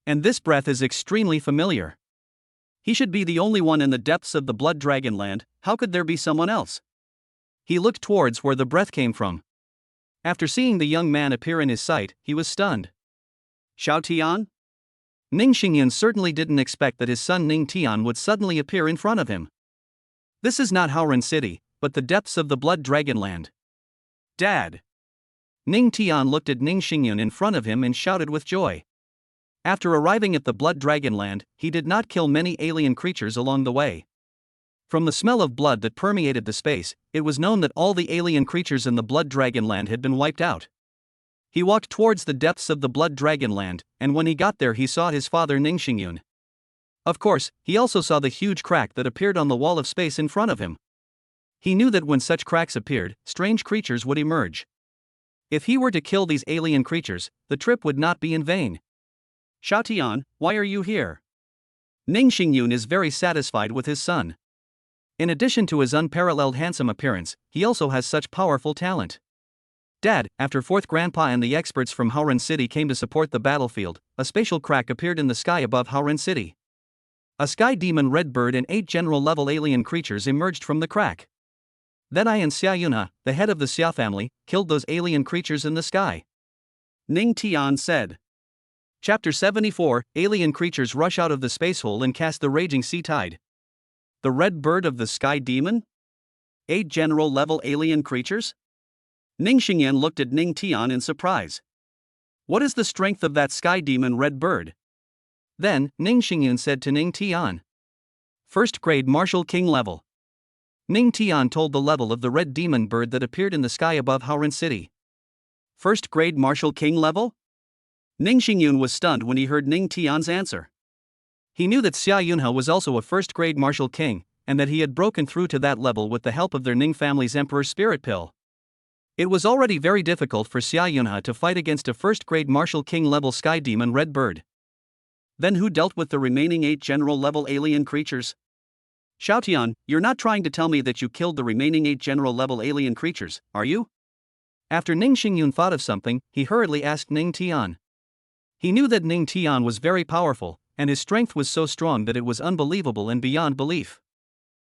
And this breath is extremely familiar. He should be the only one in the depths of the Blood Dragon Land. How could there be someone else? He looked towards where the breath came from. After seeing the young man appear in his sight, he was stunned. Xiao Tian? Ning Xingyun certainly didn't expect that his son Ning Tian would suddenly appear in front of him. This is not Haoran City, but the depths of the Blood Dragon Land. Dad! Ning Tian looked at Ning Xingyun in front of him and shouted with joy. After arriving at the Blood Dragon Land, he did not kill many alien creatures along the way. From the smell of blood that permeated the space, it was known that all the alien creatures in the Blood Dragon Land had been wiped out. He walked towards the depths of the Blood Dragon Land, and when he got there he saw his father Ning Xingyun. Of course, he also saw the huge crack that appeared on the wall of space in front of him. He knew that when such cracks appeared, strange creatures would emerge. If he were to kill these alien creatures, the trip would not be in vain. Xiao Tian, why are you here? Ning Xingyun is very satisfied with his son. In addition to his unparalleled handsome appearance, he also has such powerful talent. Dad, after Fourth Grandpa and the experts from Haoran City came to support the battlefield, a spatial crack appeared in the sky above Haoran City. A sky demon red bird and 8 general-level alien creatures emerged from the crack. Then I and Xia Yunhe, the head of the Xia family, killed those alien creatures in the sky. Ning Tian said. Chapter 74, Alien creatures rush out of the space hole and cast the raging sea tide. The red bird of the sky demon? 8 general-level alien creatures? Ning Xingyun looked at Ning Tian in surprise. What is the strength of that sky demon red bird? Then, Ning Xingyun said to Ning Tian. First grade martial king level. Ning Tian told the level of the red demon bird that appeared in the sky above Haoran City. First grade martial king level? Ning Xingyun was stunned when he heard Ning Tian's answer. He knew that Xia Yunhe was also a first grade martial king, and that he had broken through to that level with the help of their Ning family's Emperor Spirit Pill. It was already very difficult for Xia Yunhe to fight against a first grade martial king level sky demon red bird. Then who dealt with the remaining 8 general level alien creatures? Xiao Tian, you're not trying to tell me that you killed the remaining 8 general-level alien creatures, are you? After Ning Xingyun thought of something, he hurriedly asked Ning Tian. He knew that Ning Tian was very powerful, and his strength was so strong that it was unbelievable and beyond belief.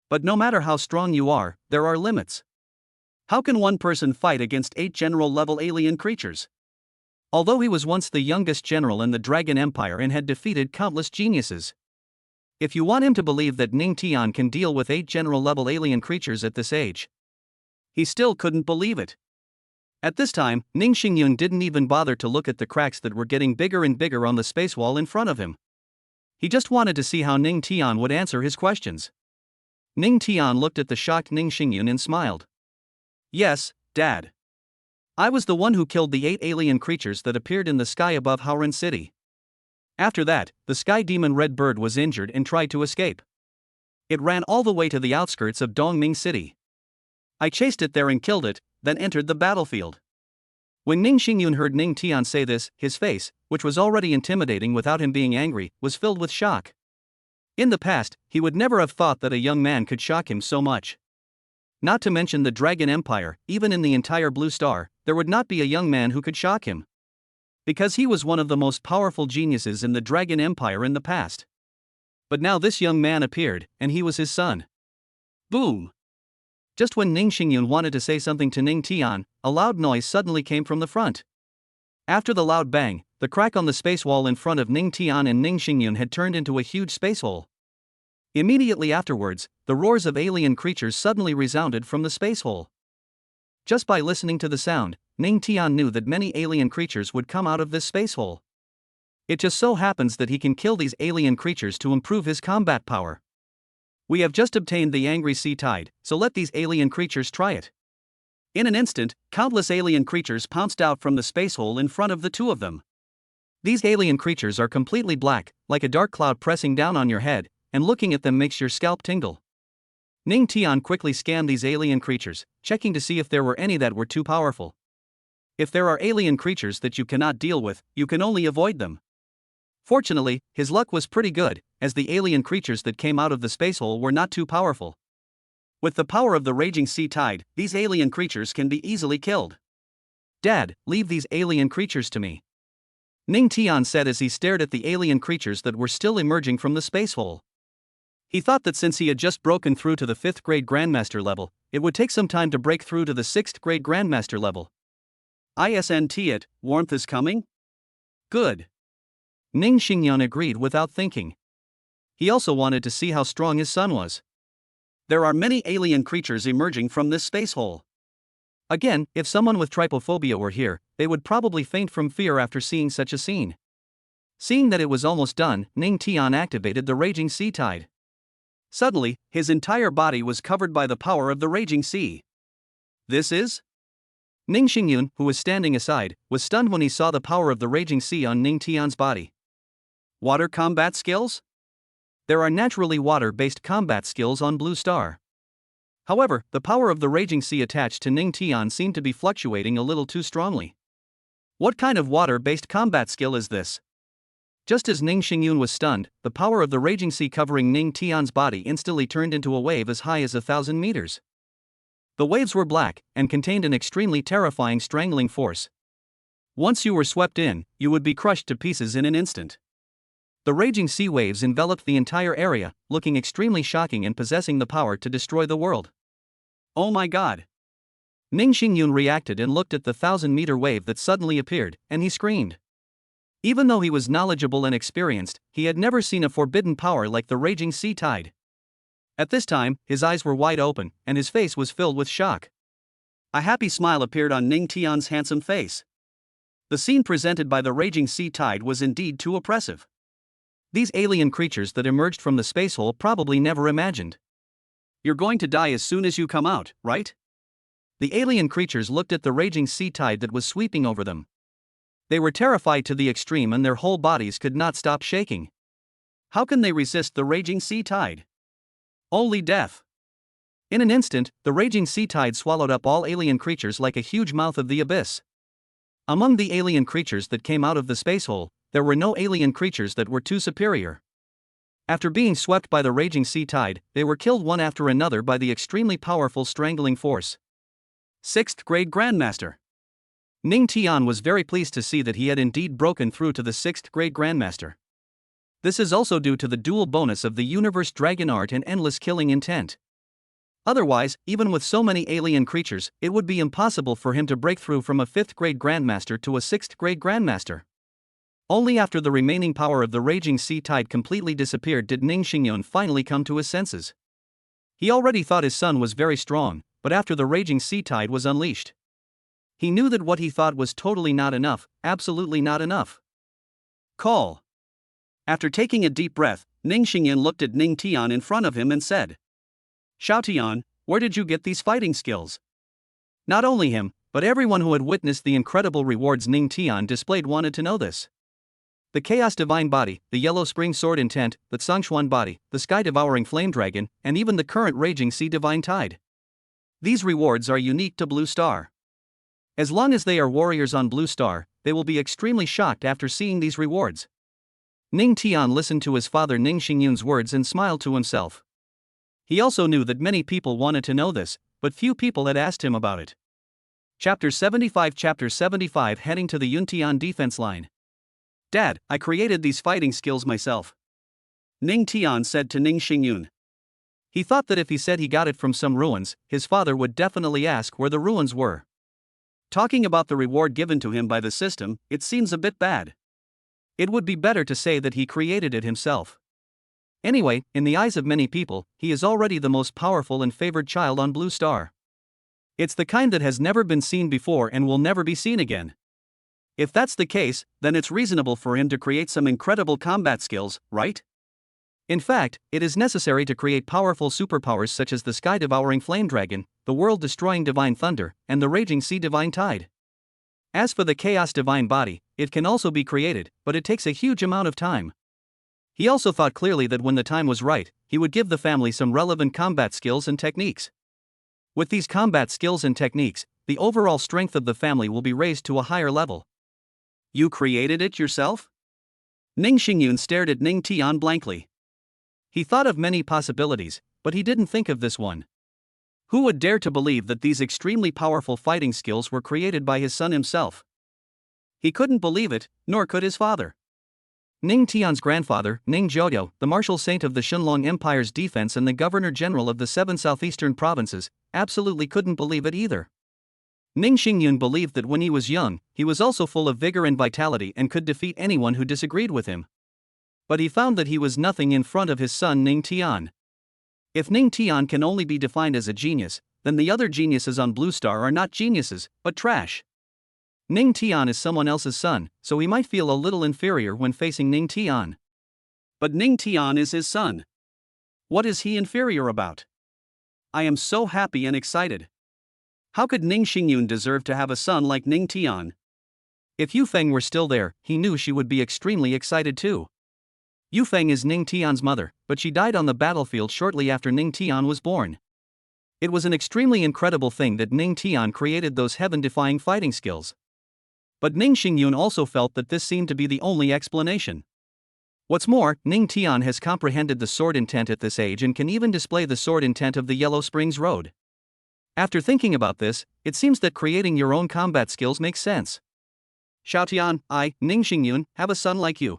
But no matter how strong you are, there are limits. How can one person fight against 8 general-level alien creatures? Although he was once the youngest general in the Dragon Empire and had defeated countless geniuses. If you want him to believe that Ning Tian can deal with 8 general-level alien creatures at this age, he still couldn't believe it. At this time, Ning Xingyun didn't even bother to look at the cracks that were getting bigger and bigger on the space wall in front of him. He just wanted to see how Ning Tian would answer his questions. Ning Tian looked at the shocked Ning Xingyun and smiled. Yes, Dad. I was the one who killed the 8 alien creatures that appeared in the sky above Haoran City. After that, the sky demon red bird was injured and tried to escape. It ran all the way to the outskirts of Dongming City. I chased it there and killed it, then entered the battlefield. When Ning Xingyun heard Ning Tian say this, his face, which was already intimidating without him being angry, was filled with shock. In the past, he would never have thought that a young man could shock him so much. Not to mention the Dragon Empire, even in the entire Blue Star, there would not be a young man who could shock him. Because he was one of the most powerful geniuses in the Dragon Empire in the past. But now this young man appeared, and he was his son. Boom! Just when Ning Xingyun wanted to say something to Ning Tian, a loud noise suddenly came from the front. After the loud bang, the crack on the space wall in front of Ning Tian and Ning Xingyun had turned into a huge space hole. Immediately afterwards, the roars of alien creatures suddenly resounded from the space hole. Just by listening to the sound, Ning Tian knew that many alien creatures would come out of this space hole. It just so happens that he can kill these alien creatures to improve his combat power. We have just obtained the angry sea tide, so let these alien creatures try it. In an instant, countless alien creatures pounced out from the space hole in front of the two of them. These alien creatures are completely black, like a dark cloud pressing down on your head, and looking at them makes your scalp tingle. Ning Tian quickly scanned these alien creatures, checking to see if there were any that were too powerful. If there are alien creatures that you cannot deal with, you can only avoid them. Fortunately, his luck was pretty good, as the alien creatures that came out of the space hole were not too powerful. With the power of the raging sea tide, these alien creatures can be easily killed. Dad, leave these alien creatures to me, Ning Tian said as he stared at the alien creatures that were still emerging from the space hole. He thought that since he had just broken through to the 5th grade Grandmaster level, it would take some time to break through to the 6th grade Grandmaster level. Isn't it, warmth is coming? Good. Ning Xingyan agreed without thinking. He also wanted to see how strong his son was. There are many alien creatures emerging from this space hole. Again, if someone with trypophobia were here, they would probably faint from fear after seeing such a scene. Seeing that it was almost done, Ning Tian activated the raging sea tide. Suddenly, his entire body was covered by the power of the raging sea. This is? Ning Xingyun, who was standing aside, was stunned when he saw the power of the raging sea on Ning Tian's body. Water combat skills? There are naturally water-based combat skills on Blue Star. However, the power of the raging sea attached to Ning Tian seemed to be fluctuating a little too strongly. What kind of water-based combat skill is this? Just as Ning Xingyun was stunned, the power of the raging sea covering Ning Tian's body instantly turned into a wave as high as 1,000 meters. The waves were black, and contained an extremely terrifying strangling force. Once you were swept in, you would be crushed to pieces in an instant. The raging sea waves enveloped the entire area, looking extremely shocking and possessing the power to destroy the world. Oh my god! Ning Xingyun reacted and looked at the 1,000-meter wave that suddenly appeared, and he screamed. Even though he was knowledgeable and experienced, he had never seen a forbidden power like the raging sea tide. At this time, his eyes were wide open, and his face was filled with shock. A happy smile appeared on Ning Tian's handsome face. The scene presented by the raging sea tide was indeed too oppressive. These alien creatures that emerged from the space hole probably never imagined. You're going to die as soon as you come out, right? The alien creatures looked at the raging sea tide that was sweeping over them. They were terrified to the extreme and their whole bodies could not stop shaking. How can they resist the raging sea tide? Only death. In an instant, the raging sea tide swallowed up all alien creatures like a huge mouth of the abyss. Among the alien creatures that came out of the space hole, there were no alien creatures that were too superior. After being swept by the raging sea tide, they were killed one after another by the extremely powerful strangling force. 6th grade Grandmaster. Ning Tian was very pleased to see that he had indeed broken through to the 6th grade Grandmaster. This is also due to the dual bonus of the Universe Dragon Art and Endless Killing Intent. Otherwise, even with so many alien creatures, it would be impossible for him to break through from a 5th grade Grandmaster to a 6th grade Grandmaster. Only after the remaining power of the raging sea tide completely disappeared did Ning Xingyun finally come to his senses. He already thought his son was very strong, but after the raging sea tide was unleashed, he knew that what he thought was totally not enough, absolutely not enough. Call. After taking a deep breath, Ning Xingyun looked at Ning Tian in front of him and said, Xiao Tian, where did you get these fighting skills? Not only him, but everyone who had witnessed the incredible rewards Ning Tian displayed wanted to know this. The Chaos Divine Body, the Yellow Spring Sword Intent, the Songxuan Body, the Sky Devouring Flame Dragon, and even the current Raging Sea Divine Tide. These rewards are unique to Blue Star. As long as they are warriors on Blue Star, they will be extremely shocked after seeing these rewards. Ning Tian listened to his father Ning Xingyun's words and smiled to himself. He also knew that many people wanted to know this, but few people had asked him about it. Chapter 75 Heading to the Yuntian defense line. Dad, I created these fighting skills myself, Ning Tian said to Ning Xingyun. He thought that if he said he got it from some ruins, his father would definitely ask where the ruins were. Talking about the reward given to him by the system, it seems a bit bad. It would be better to say that he created it himself. Anyway, in the eyes of many people, he is already the most powerful and favored child on Blue Star. It's the kind that has never been seen before and will never be seen again. If that's the case, then it's reasonable for him to create some incredible combat skills, right? In fact, it is necessary to create powerful superpowers such as the Sky Devouring Flame Dragon, the World Destroying Divine Thunder, and the Raging Sea Divine Tide. As for the Chaos Divine Body, it can also be created, but it takes a huge amount of time. He also thought clearly that when the time was right, he would give the family some relevant combat skills and techniques. With these combat skills and techniques, the overall strength of the family will be raised to a higher level. You created it yourself? Ning Xingyun stared at Ning Tian blankly. He thought of many possibilities, but he didn't think of this one. Who would dare to believe that these extremely powerful fighting skills were created by his son himself? He couldn't believe it, nor could his father. Ning Tian's grandfather, Ning Jiao, the martial saint of the Xinlong Empire's defense and the governor-general of the 7 southeastern provinces, absolutely couldn't believe it either. Ning Xingyun believed that when he was young, he was also full of vigor and vitality and could defeat anyone who disagreed with him. But he found that he was nothing in front of his son Ning Tian. If Ning Tian can only be defined as a genius, then the other geniuses on Blue Star are not geniuses, but trash. Ning Tian is someone else's son, so he might feel a little inferior when facing Ning Tian. But Ning Tian is his son. What is he inferior about? I am so happy and excited. How could Ning Xingyun deserve to have a son like Ning Tian? If Yu Feng were still there, he knew she would be extremely excited too. Yu Feng is Ning Tian's mother, but she died on the battlefield shortly after Ning Tian was born. It was an extremely incredible thing that Ning Tian created those heaven-defying fighting skills. But Ning Xingyun also felt that this seemed to be the only explanation. What's more, Ning Tian has comprehended the sword intent at this age and can even display the sword intent of the Yellow Springs Road. After thinking about this, it seems that creating your own combat skills makes sense. Xiaotian, I, Ning Xingyun, have a son like you.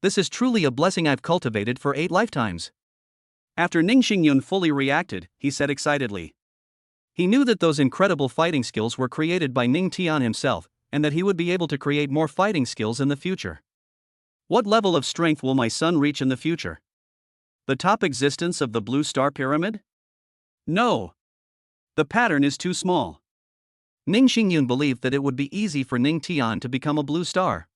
This is truly a blessing I've cultivated for 8 lifetimes. After Ning Xingyun fully reacted, he said excitedly. He knew that those incredible fighting skills were created by Ning Tian himself, and that he would be able to create more fighting skills in the future. What level of strength will my son reach in the future? The top existence of the Blue Star Pyramid? No. The pattern is too small. Ning Xingyun believed that it would be easy for Ning Tian to become a blue star.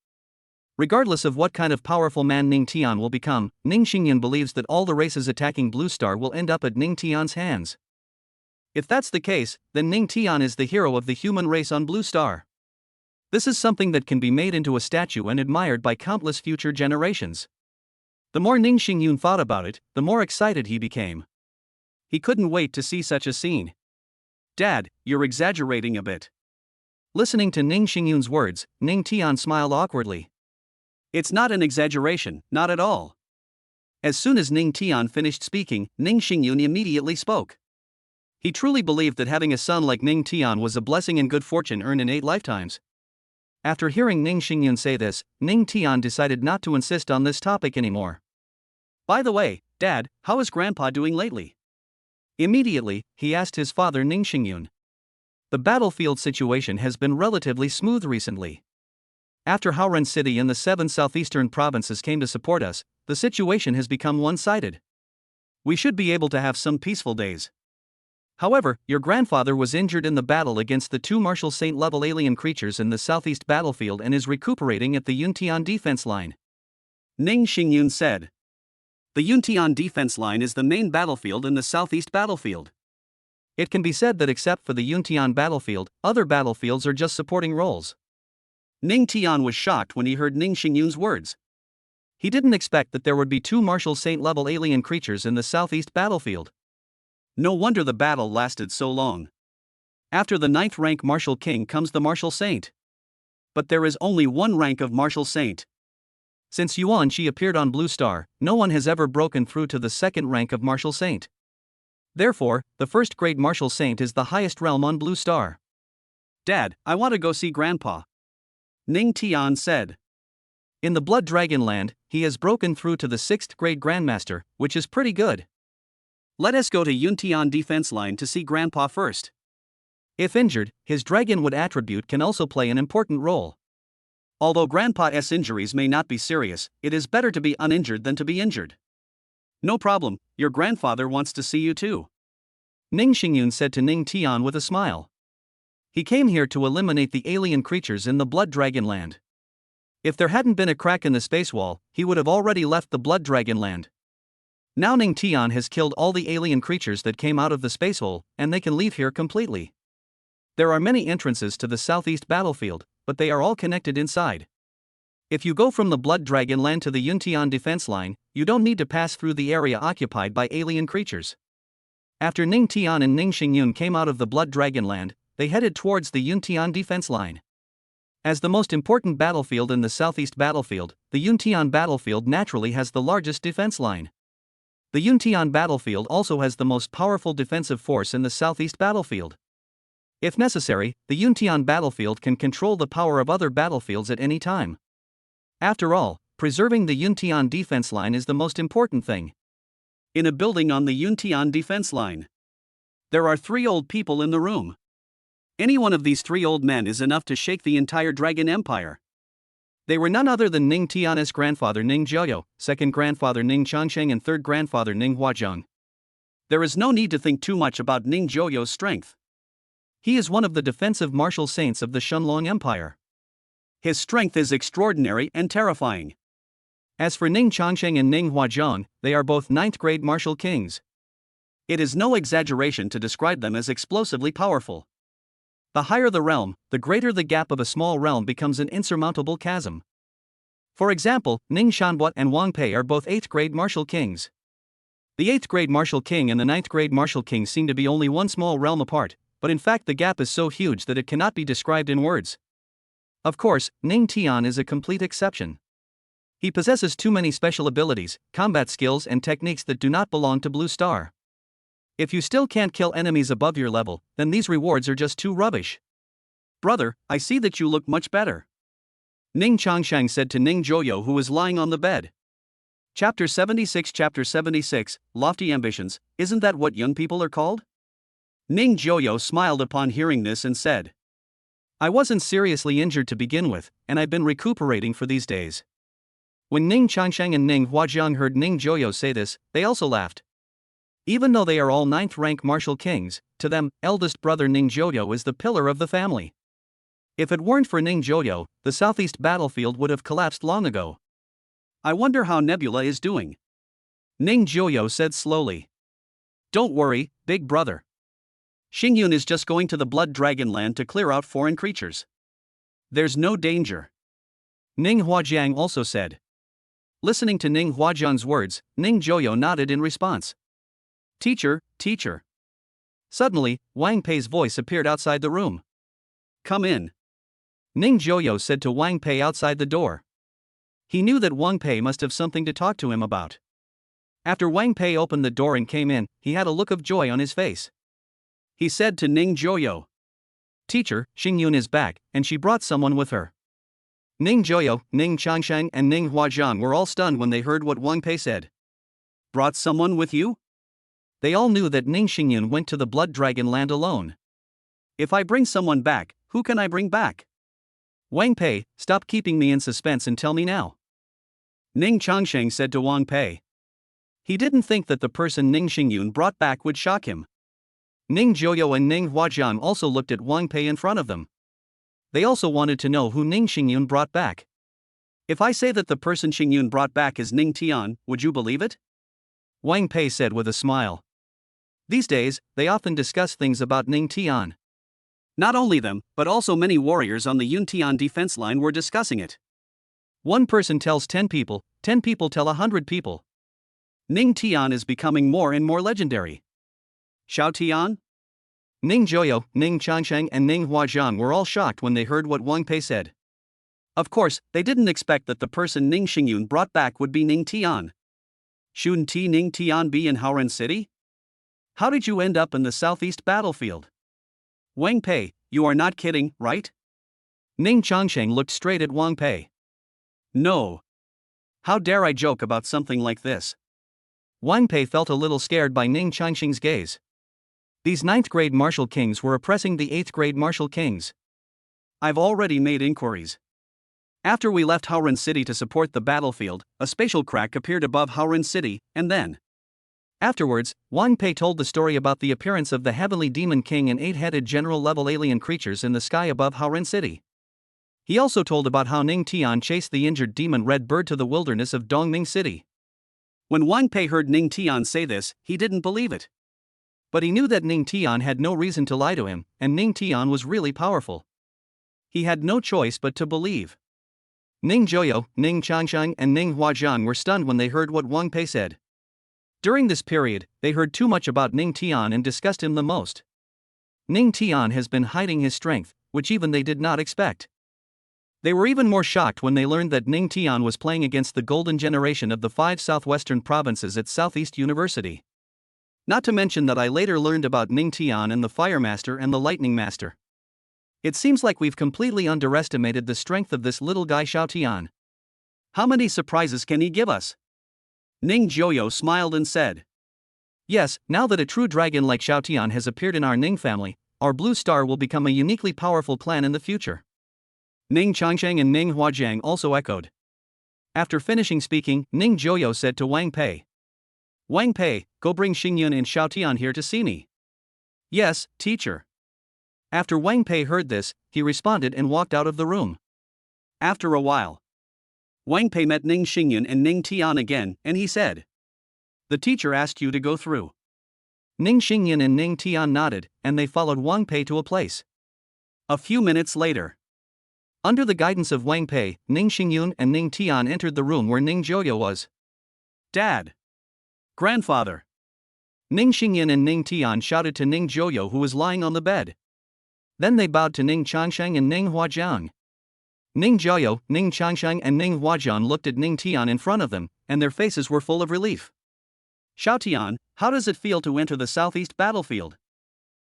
Regardless of what kind of powerful man Ning Tian will become, Ning Xingyun believes that all the races attacking Blue Star will end up at Ning Tian's hands. If that's the case, then Ning Tian is the hero of the human race on Blue Star. This is something that can be made into a statue and admired by countless future generations. The more Ning Xingyun thought about it, the more excited he became. He couldn't wait to see such a scene. Dad, you're exaggerating a bit. Listening to Ning Xingyun's words, Ning Tian smiled awkwardly. It's not an exaggeration, not at all. As soon as Ning Tian finished speaking, Ning Xingyun immediately spoke. He truly believed that having a son like Ning Tian was a blessing and good fortune earned in 8 lifetimes. After hearing Ning Xingyun say this, Ning Tian decided not to insist on this topic anymore. By the way, Dad, how is Grandpa doing lately? Immediately, he asked his father Ning Xingyun. The battlefield situation has been relatively smooth recently. After Haoren City and the 7 southeastern provinces came to support us, the situation has become one-sided. We should be able to have some peaceful days. However, your grandfather was injured in the battle against the 2 martial saint-level alien creatures in the southeast battlefield and is recuperating at the Yuntian defense line. Ning Xingyun said. The Yuntian defense line is the main battlefield in the southeast battlefield. It can be said that except for the Yuntian battlefield, other battlefields are just supporting roles. Ning Tian was shocked when he heard Ning Xingyun's words. He didn't expect that there would be 2 martial saint-level alien creatures in the southeast battlefield. No wonder the battle lasted so long. After the 9th rank martial king comes the martial saint. But there is only 1 rank of martial saint. Since Yuan Shi appeared on Blue Star, no one has ever broken through to the 2nd rank of martial saint. Therefore, the 1st grade martial saint is the highest realm on Blue Star. Dad, I want to go see Grandpa. Ning Tian said. In the Blood Dragon Land, he has broken through to the 6th grade Grandmaster, which is pretty good. Let us go to Yuntian defense line to see Grandpa first. If injured, his Dragonwood attribute can also play an important role. Although Grandpa's injuries may not be serious, it is better to be uninjured than to be injured. No problem, your grandfather wants to see you too. Ning Xingyun said to Ning Tian with a smile. He came here to eliminate the alien creatures in the Blood Dragon Land. If there hadn't been a crack in the space wall, he would have already left the Blood Dragon Land. Now Ning Tian has killed all the alien creatures that came out of the space hole, and they can leave here completely. There are many entrances to the southeast battlefield, but they are all connected inside. If you go from the Blood Dragon Land to the Yuntian defense line, you don't need to pass through the area occupied by alien creatures. After Ning Tian and Ning Xingyun came out of the Blood Dragon Land, they headed towards the Yuntian defense line. As the most important battlefield in the southeast battlefield, the Yuntian battlefield naturally has the largest defense line. The Yuntian battlefield also has the most powerful defensive force in the southeast battlefield. If necessary, the Yuntian battlefield can control the power of other battlefields at any time. After all, preserving the Yuntian defense line is the most important thing. In a building on the Yuntian defense line, there are 3 old people in the room. Any one of these 3 old men is enough to shake the entire Dragon Empire. They were none other than Ning Tian's grandfather Ning Jiuyo, second grandfather Ning Changsheng and third grandfather Ning Huazhang. There is no need to think too much about Ning Jiuyo's strength. He is one of the defensive martial saints of the Shunlong Empire. His strength is extraordinary and terrifying. As for Ning Changsheng and Ning Huazhang, they are both 9th grade martial kings. It is no exaggeration to describe them as explosively powerful. The higher the realm, the greater the gap of a small realm becomes an insurmountable chasm. For example, Ning Shanbut and Wang Pei are both 8th grade martial kings. The 8th grade martial king and the 9th grade martial king seem to be only one small realm apart, but in fact the gap is so huge that it cannot be described in words. Of course, Ning Tian is a complete exception. He possesses too many special abilities, combat skills and techniques that do not belong to Blue Star. If you still can't kill enemies above your level, then these rewards are just too rubbish. Brother, I see that you look much better, Ning Changsheng said to Ning Jiuyo, who was lying on the bed. Chapter 76, Lofty Ambitions, isn't that what young people are called? Ning Jiuyo smiled upon hearing this and said, I wasn't seriously injured to begin with, and I've been recuperating for these days. When Ning Changsheng and Ning Huazhang heard Ning Jiuyo say this, they also laughed. Even though they are all 9th rank martial kings, to them, eldest brother Ning Jiuyo is the pillar of the family. If it weren't for Ning Jiuyo, the southeast battlefield would have collapsed long ago. I wonder how Nebula is doing, Ning Jiuyo said slowly. Don't worry, big brother. Xingyun is just going to the Blood Dragon Land to clear out foreign creatures. There's no danger, Ning Huajiang also said. Listening to Ning Huajiang's words, Ning Jiuyo nodded in response. Teacher. Suddenly, Wang Pei's voice appeared outside the room. Come in, Ning Jiuyo said to Wang Pei outside the door. He knew that Wang Pei must have something to talk to him about. After Wang Pei opened the door and came in, he had a look of joy on his face. He said to Ning Jiuyo, Teacher, Xingyun is back, and she brought someone with her. Ning Jiuyo, Ning Changsheng and Ning Huazhang were all stunned when they heard what Wang Pei said. Brought someone with you? They all knew that Ning Xingyun went to the Blood Dragon Land alone. If I bring someone back, who can I bring back? Wang Pei, stop keeping me in suspense and tell me now, Ning Changsheng said to Wang Pei. He didn't think that the person Ning Xingyun brought back would shock him. Ning Jiuyo and Ning Huazhang also looked at Wang Pei in front of them. They also wanted to know who Ning Xingyun brought back. If I say that the person Xingyun brought back is Ning Tian, would you believe it? Wang Pei said with a smile. These days, they often discuss things about Ning Tian. Not only them, but also many warriors on the Yuntian defense line were discussing it. One person tells 10 people, 10 people tell 100 people. Ning Tian is becoming more and more legendary. Xiao Tian? Ning Jiuyo, Ning Changsheng and Ning Huazhang were all shocked when they heard what Wang Pei said. Of course, they didn't expect that the person Ning Xingyun brought back would be Ning Tian. Shouldn't Ning Tian be in Haoren City? How did you end up in the southeast battlefield? Wang Pei, you are not kidding, right? Ning Changsheng looked straight at Wang Pei. No. How dare I joke about something like this? Wang Pei felt a little scared by Ning Changsheng's gaze. These 9th grade martial kings were oppressing the 8th grade martial kings. I've already made inquiries. After we left Haoren City to support the battlefield, a spatial crack appeared above Haoren City, and then. Afterwards, Wang Pei told the story about the appearance of the Heavenly Demon King and 8-headed general-level alien creatures in the sky above Haoren City. He also told about how Ning Tian chased the injured demon Red Bird to the wilderness of Dongming City. When Wang Pei heard Ning Tian say this, he didn't believe it. But he knew that Ning Tian had no reason to lie to him, and Ning Tian was really powerful. He had no choice but to believe. Ning Jiuyo, Ning Changsheng and Ning Huazhang were stunned when they heard what Wang Pei said. During this period, they heard too much about Ning Tian and discussed him the most. Ning Tian has been hiding his strength, which even they did not expect. They were even more shocked when they learned that Ning Tian was playing against the golden generation of the 5 southwestern provinces at Southeast University. Not to mention that I later learned about Ning Tian and the Fire Master and the Lightning Master. It seems like we've completely underestimated the strength of this little guy Xiao Tian. How many surprises can he give us? Ning Joyo smiled and said. Yes, now that a true dragon like Xiao Tian has appeared in our Ning family, our blue star will become a uniquely powerful clan in the future. Ning Changsheng and Ning Huajiang also echoed. After finishing speaking, Ning Joyo said to Wang Pei. Wang Pei, go bring Xingyun and Xiao Tian here to see me. Yes, teacher. After Wang Pei heard this, he responded and walked out of the room. After a while, Wang Pei met Ning Xingyun and Ning Tian again, and he said, the teacher asked you to go through. Ning Xingyun and Ning Tian nodded, and they followed Wang Pei to a place. A few minutes later, under the guidance of Wang Pei, Ning Xingyun and Ning Tian entered the room where Ning Joyo was. Dad! Grandfather! Ning Xingyun and Ning Tian shouted to Ning Joyo, who was lying on the bed. Then they bowed to Ning Changsheng and Ning Huajiang. Ning Joyo, Ning Changsheng and Ning Huajiang looked at Ning Tian in front of them, and their faces were full of relief. Xiao Tian, how does it feel to enter the southeast battlefield?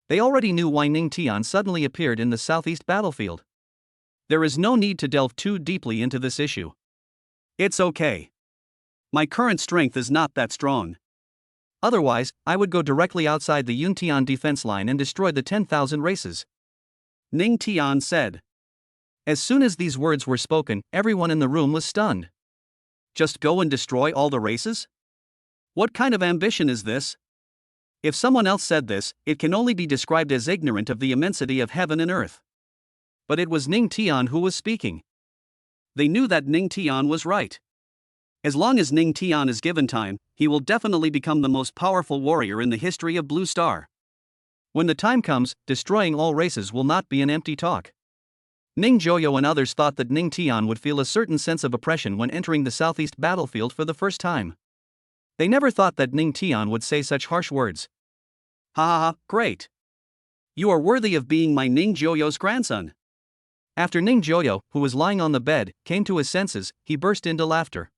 They already knew why Ning Tian suddenly appeared in the southeast battlefield. There is no need to delve too deeply into this issue. It's okay. My current strength is not that strong. Otherwise, I would go directly outside the Yuntian defense line and destroy the 10,000 races. Ning Tian said. As soon as these words were spoken, everyone in the room was stunned. Just go and destroy all the races? What kind of ambition is this? If someone else said this, it can only be described as ignorant of the immensity of heaven and earth. But it was Ning Tian who was speaking. They knew that Ning Tian was right. As long as Ning Tian is given time, he will definitely become the most powerful warrior in the history of Blue Star. When the time comes, destroying all races will not be an empty talk. Ning Joyo and others thought that Ning Tian would feel a certain sense of oppression when entering the southeast battlefield for the first time. They never thought that Ning Tian would say such harsh words. Ha ha ha, great! You are worthy of being my Ning Joyo's grandson. After Ning Joyo, who was lying on the bed, came to his senses, he burst into laughter.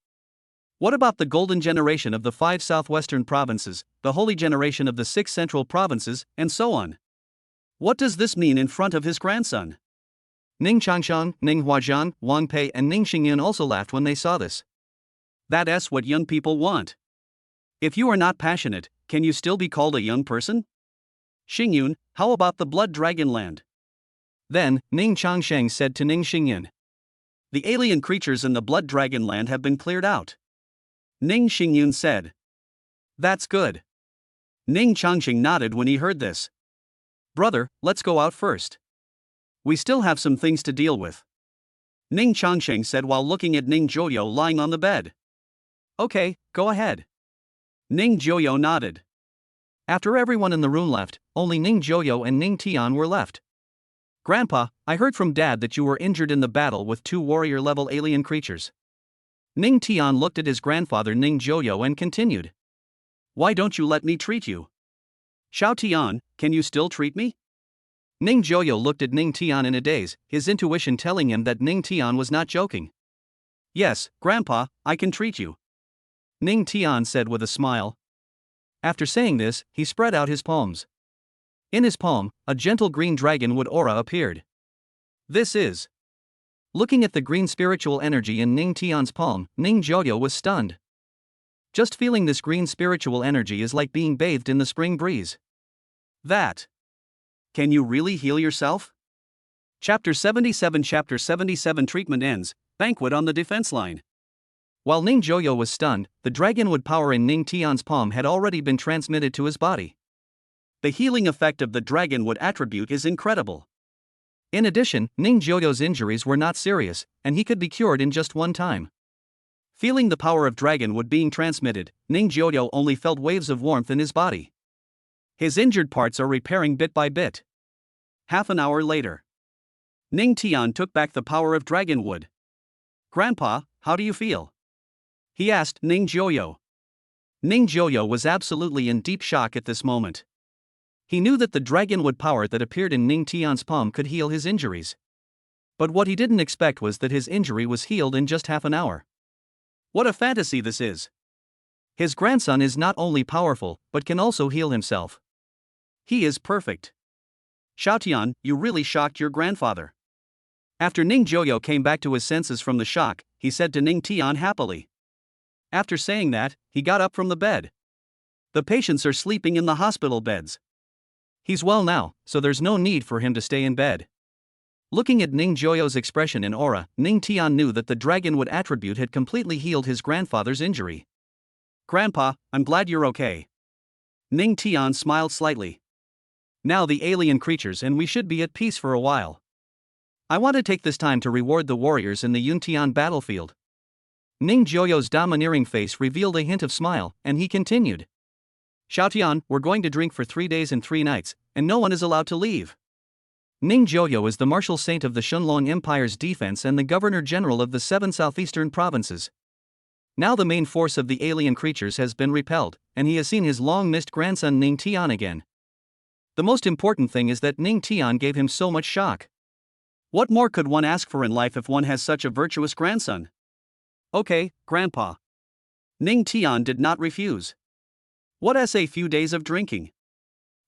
What about the golden generation of the 5 southwestern provinces, the holy generation of the 6 central provinces, and so on? What does this mean in front of his grandson? Ning Changsheng, Ning Huajiang, Wang Pei and Ning Xingyun also laughed when they saw this. That's what young people want. If you are not passionate, can you still be called a young person? Xingyun, how about the Blood Dragon Land? Then, Ning Changsheng said to Ning Xingyun. The alien creatures in the Blood Dragon Land have been cleared out. Ning Xingyun said. That's good. Ning Changsheng nodded when he heard this. Brother, let's go out first. We still have some things to deal with. Ning Changsheng said while looking at Ning Joyo lying on the bed. Okay, go ahead. Ning Joyo nodded. After everyone in the room left, only Ning Joyo and Ning Tian were left. Grandpa, I heard from Dad that you were injured in the battle with 2 warrior-level alien creatures. Ning Tian looked at his grandfather Ning Joyo and continued. Why don't you let me treat you? Xiao Tian, can you still treat me? Ning Joyo looked at Ning Tian in a daze, his intuition telling him that Ning Tian was not joking. Yes, Grandpa, I can treat you. Ning Tian said with a smile. After saying this, he spread out his palms. In his palm, a gentle green dragonwood aura appeared. This is. Looking at the green spiritual energy in Ning Tian's palm, Ning Joyo was stunned. Just feeling this green spiritual energy is like being bathed in the spring breeze. That. Can you really heal yourself? Chapter 77 treatment ends, banquet on the defense line. While Ning Joyo was stunned, the dragonwood power in Ning Tian's palm had already been transmitted to his body. The healing effect of the dragonwood attribute is incredible. In addition, Ning Joyo's injuries were not serious, and he could be cured in just one time. Feeling the power of dragonwood being transmitted, Ning Joyo only felt waves of warmth in his body. His injured parts are repairing bit by bit. Half an hour later, Ning Tian took back the power of dragonwood. Grandpa, how do you feel? He asked Ning Joyo. Ning Joyo was absolutely in deep shock at this moment. He knew that the dragonwood power that appeared in Ning Tian's palm could heal his injuries. But what he didn't expect was that his injury was healed in just half an hour. What a fantasy this is! His grandson is not only powerful, but can also heal himself. He is perfect. Xiaotian, you really shocked your grandfather. After Ning Joyo came back to his senses from the shock, he said to Ning Tian happily. After saying that, he got up from the bed. The patients are sleeping in the hospital beds. He's well now, so there's no need for him to stay in bed. Looking at Ning Joyo's expression and aura, Ning Tian knew that the dragonwood attribute had completely healed his grandfather's injury. Grandpa, I'm glad you're okay. Ning Tian smiled slightly. Now the alien creatures and we should be at peace for a while. I want to take this time to reward the warriors in the Yuntian battlefield. Ning Joyo's domineering face revealed a hint of smile, and he continued. Xiaotian, we're going to drink for 3 days and 3 nights, and no one is allowed to leave. Ning Joyo is the martial saint of the Shunlong Empire's defense and the governor-general of the 7 southeastern provinces. Now the main force of the alien creatures has been repelled, and he has seen his long-missed grandson Ning Tian again. The most important thing is that Ning Tian gave him so much shock. What more could one ask for in life if one has such a virtuous grandson? Okay, Grandpa. Ning Tian did not refuse. What as a few days of drinking?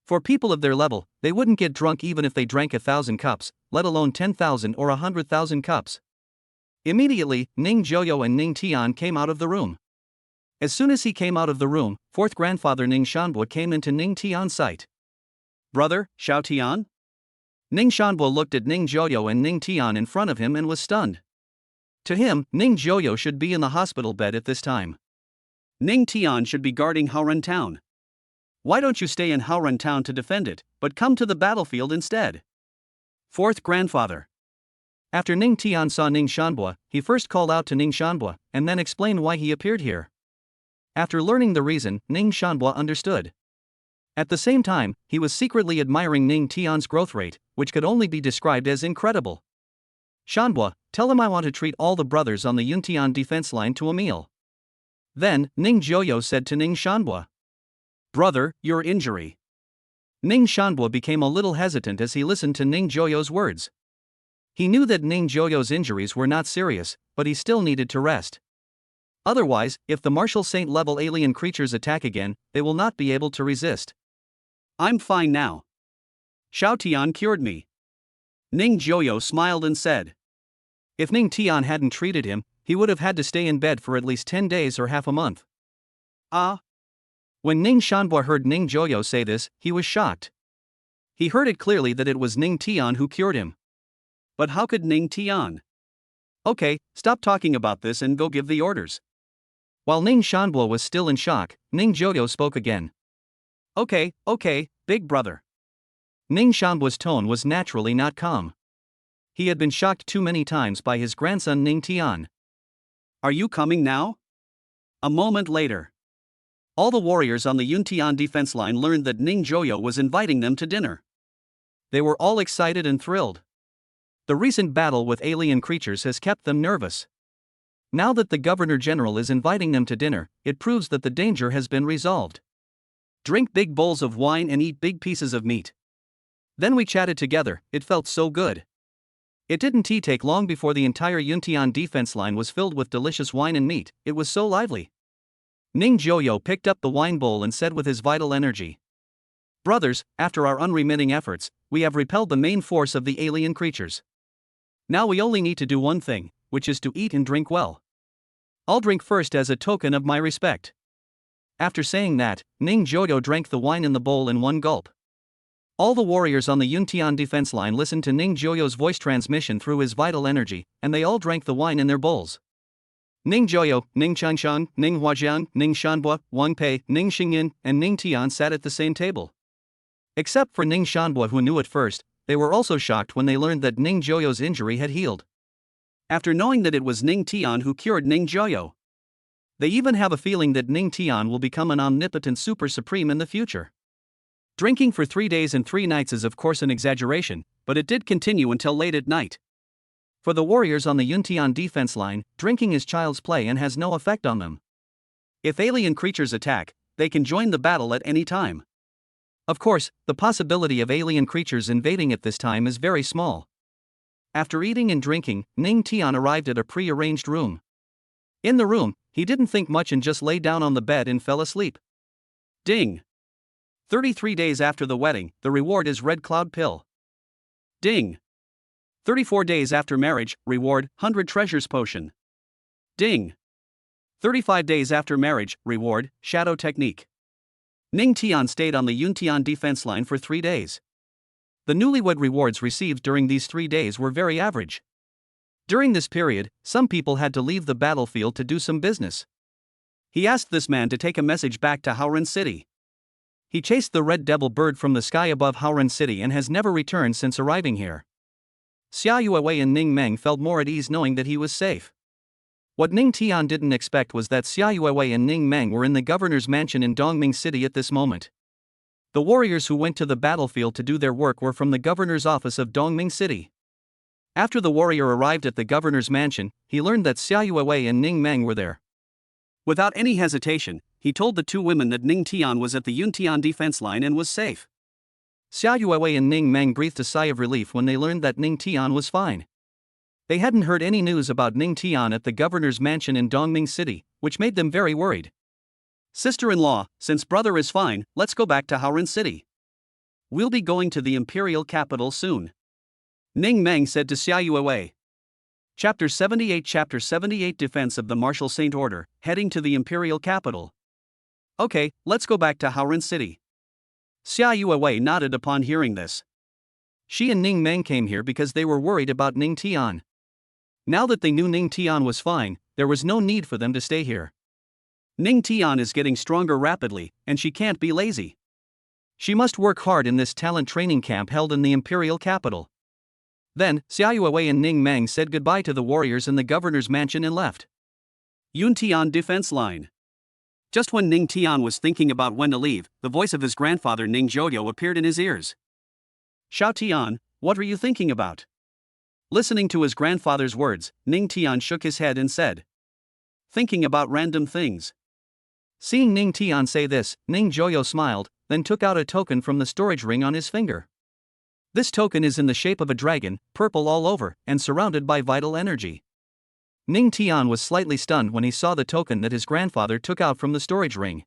For people of their level, they wouldn't get drunk even if they drank 1,000 cups, let alone 10,000 or 100,000 cups. Immediately, Ning Joyo and Ning Tian came out of the room. As soon as he came out of the room, fourth grandfather Ning Shanbo came into Ning Tian's sight. Brother, Xiaotian? Ning Shanbo looked at Ning Joyo and Ning Tian in front of him and was stunned. To him, Ning Joyo should be in the hospital bed at this time. Ning Tian should be guarding Haoren town. Why don't you stay in Haoren town to defend it, but come to the battlefield instead? Fourth grandfather. After Ning Tian saw Ning Shanbo, he first called out to Ning Shanbo, and then explained why he appeared here. After learning the reason, Ning Shanbo understood. At the same time, he was secretly admiring Ning Tian's growth rate, which could only be described as incredible. Shanbo, tell him I want to treat all the brothers on the Yuntian defense line to a meal. Then, Ning Joyo said to Ning Shanbo. Brother, your injury. Ning Shanbo became a little hesitant as he listened to Ning Joyo's words. He knew that Ning Joyo's injuries were not serious, but he still needed to rest. Otherwise, if the martial saint-level alien creatures attack again, they will not be able to resist. I'm fine now. Xiaotian cured me. Ning Joyo smiled and said. If Ning Tian hadn't treated him, he would have had to stay in bed for at least 10 days or half a month. Ah. When Ning Shanbo heard Ning Joyo say this, he was shocked. He heard it clearly that it was Ning Tian who cured him. But how could Ning Tian? Okay, stop talking about this and go give the orders. While Ning Shanbo was still in shock, Ning Joyo spoke again. Okay, big brother. Ning Shanbo's tone was naturally not calm. He had been shocked too many times by his grandson Ning Tian. Are you coming now? A moment later. All the warriors on the Yuntian defense line learned that Ning Joyo was inviting them to dinner. They were all excited and thrilled. The recent battle with alien creatures has kept them nervous. Now that the Governor-General is inviting them to dinner, it proves that the danger has been resolved. Drink big bowls of wine and eat big pieces of meat. Then we chatted together, it felt so good. It didn't take long before the entire Yuntian defense line was filled with delicious wine and meat, it was so lively. Ning Joyo picked up the wine bowl and said with his vital energy. Brothers, after our unremitting efforts, we have repelled the main force of the alien creatures. Now we only need to do one thing, which is to eat and drink well. I'll drink first as a token of my respect. After saying that, Ning Joyo drank the wine in the bowl in one gulp. All the warriors on the Yuntian defense line listened to Ning Joyo's voice transmission through his vital energy, and they all drank the wine in their bowls. Ning Joyo, Ning Changshan, Ning Huajiang, Ning Shanbo, Wang Pei, Ning Xingyin, and Ning Tian sat at the same table. Except for Ning Shanbo, who knew at first, they were also shocked when they learned that Ning Joyo's injury had healed. After knowing that it was Ning Tian who cured Ning Joyo, they even have a feeling that Ning Tian will become an omnipotent super supreme in the future. Drinking for 3 days and 3 nights is of course an exaggeration, but it did continue until late at night. For the warriors on the Yuntian defense line, drinking is child's play and has no effect on them. If alien creatures attack, they can join the battle at any time. Of course, the possibility of alien creatures invading at this time is very small. After eating and drinking, Ning Tian arrived at a pre-arranged room. In the room, he didn't think much and just lay down on the bed and fell asleep. Ding! 33 days after the wedding, the reward is Red Cloud Pill. Ding! 34 days after marriage, reward, 100 Treasures Potion. Ding! 35 days after marriage, reward, Shadow Technique. Ning Tian stayed on the Yuntian defense line for 3 days. The newlywed rewards received during these 3 days were very average. During this period, some people had to leave the battlefield to do some business. He asked this man to take a message back to Haoren City. He chased the red devil bird from the sky above Haoren City and has never returned since arriving here. Xia Yuewei and Ning Meng felt more at ease knowing that he was safe. What Ning Tian didn't expect was that Xia Yuewei and Ning Meng were in the governor's mansion in Dongming City at this moment. The warriors who went to the battlefield to do their work were from the governor's office of Dongming City. After the warrior arrived at the governor's mansion, he learned that Xia Yuewei and Ning Meng were there. Without any hesitation, he told the two women that Ning Tian was at the Yuntian defense line and was safe. Xia Yuewei and Ning Meng breathed a sigh of relief when they learned that Ning Tian was fine. They hadn't heard any news about Ning Tian at the governor's mansion in Dongming City, which made them very worried. Sister-in-law, since brother is fine, let's go back to Haoren City. We'll be going to the imperial capital soon. Ning Meng said to Xia Yuewei. Chapter 78 Defense of the Martial Saint Order, heading to the imperial capital. Okay, let's go back to Haoren City. Xia Yuewei nodded upon hearing this. She and Ning Meng came here because they were worried about Ning Tian. Now that they knew Ning Tian was fine, there was no need for them to stay here. Ning Tian is getting stronger rapidly, and she can't be lazy. She must work hard in this talent training camp held in the imperial capital. Then, Xia Yuewei and Ning Meng said goodbye to the warriors in the governor's mansion and left. Yuntian defense line. Just when Ning Tian was thinking about when to leave, the voice of his grandfather Ning Joyo appeared in his ears. Xiao Tian, what are you thinking about? Listening to his grandfather's words, Ning Tian shook his head and said, thinking about random things. Seeing Ning Tian say this, Ning Joyo smiled, then took out a token from the storage ring on his finger. This token is in the shape of a dragon, purple all over, and surrounded by vital energy. Ning Tian was slightly stunned when he saw the token that his grandfather took out from the storage ring.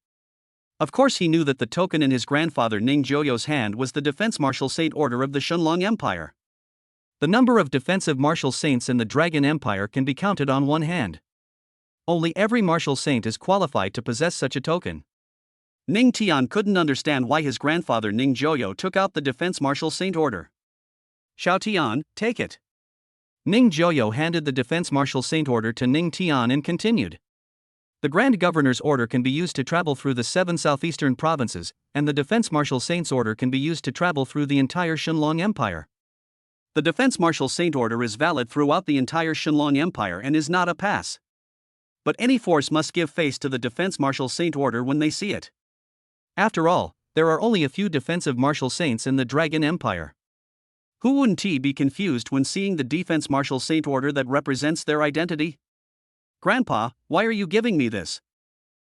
Of course he knew that the token in his grandfather Ning Joyo's hand was the Defense Martial Saint Order of the Shenlong Empire. The number of defensive martial saints in the Dragon Empire can be counted on one hand. Only every martial saint is qualified to possess such a token. Ning Tian couldn't understand why his grandfather Ning Joyo took out the Defense Martial Saint Order. Xiao Tian, take it. Ning Joyo handed the Defense Martial Saint Order to Ning Tian and continued. The Grand Governor's Order can be used to travel through the 7 southeastern provinces, and the Defense Martial Saints Order can be used to travel through the entire Shenlong Empire. The Defense Martial Saint Order is valid throughout the entire Shenlong Empire and is not a pass. But any force must give face to the Defense Martial Saint Order when they see it. After all, there are only a few defensive martial saints in the Dragon Empire. Who wouldn't be confused when seeing the Defense Martial Saint Order that represents their identity? Grandpa, why are you giving me this?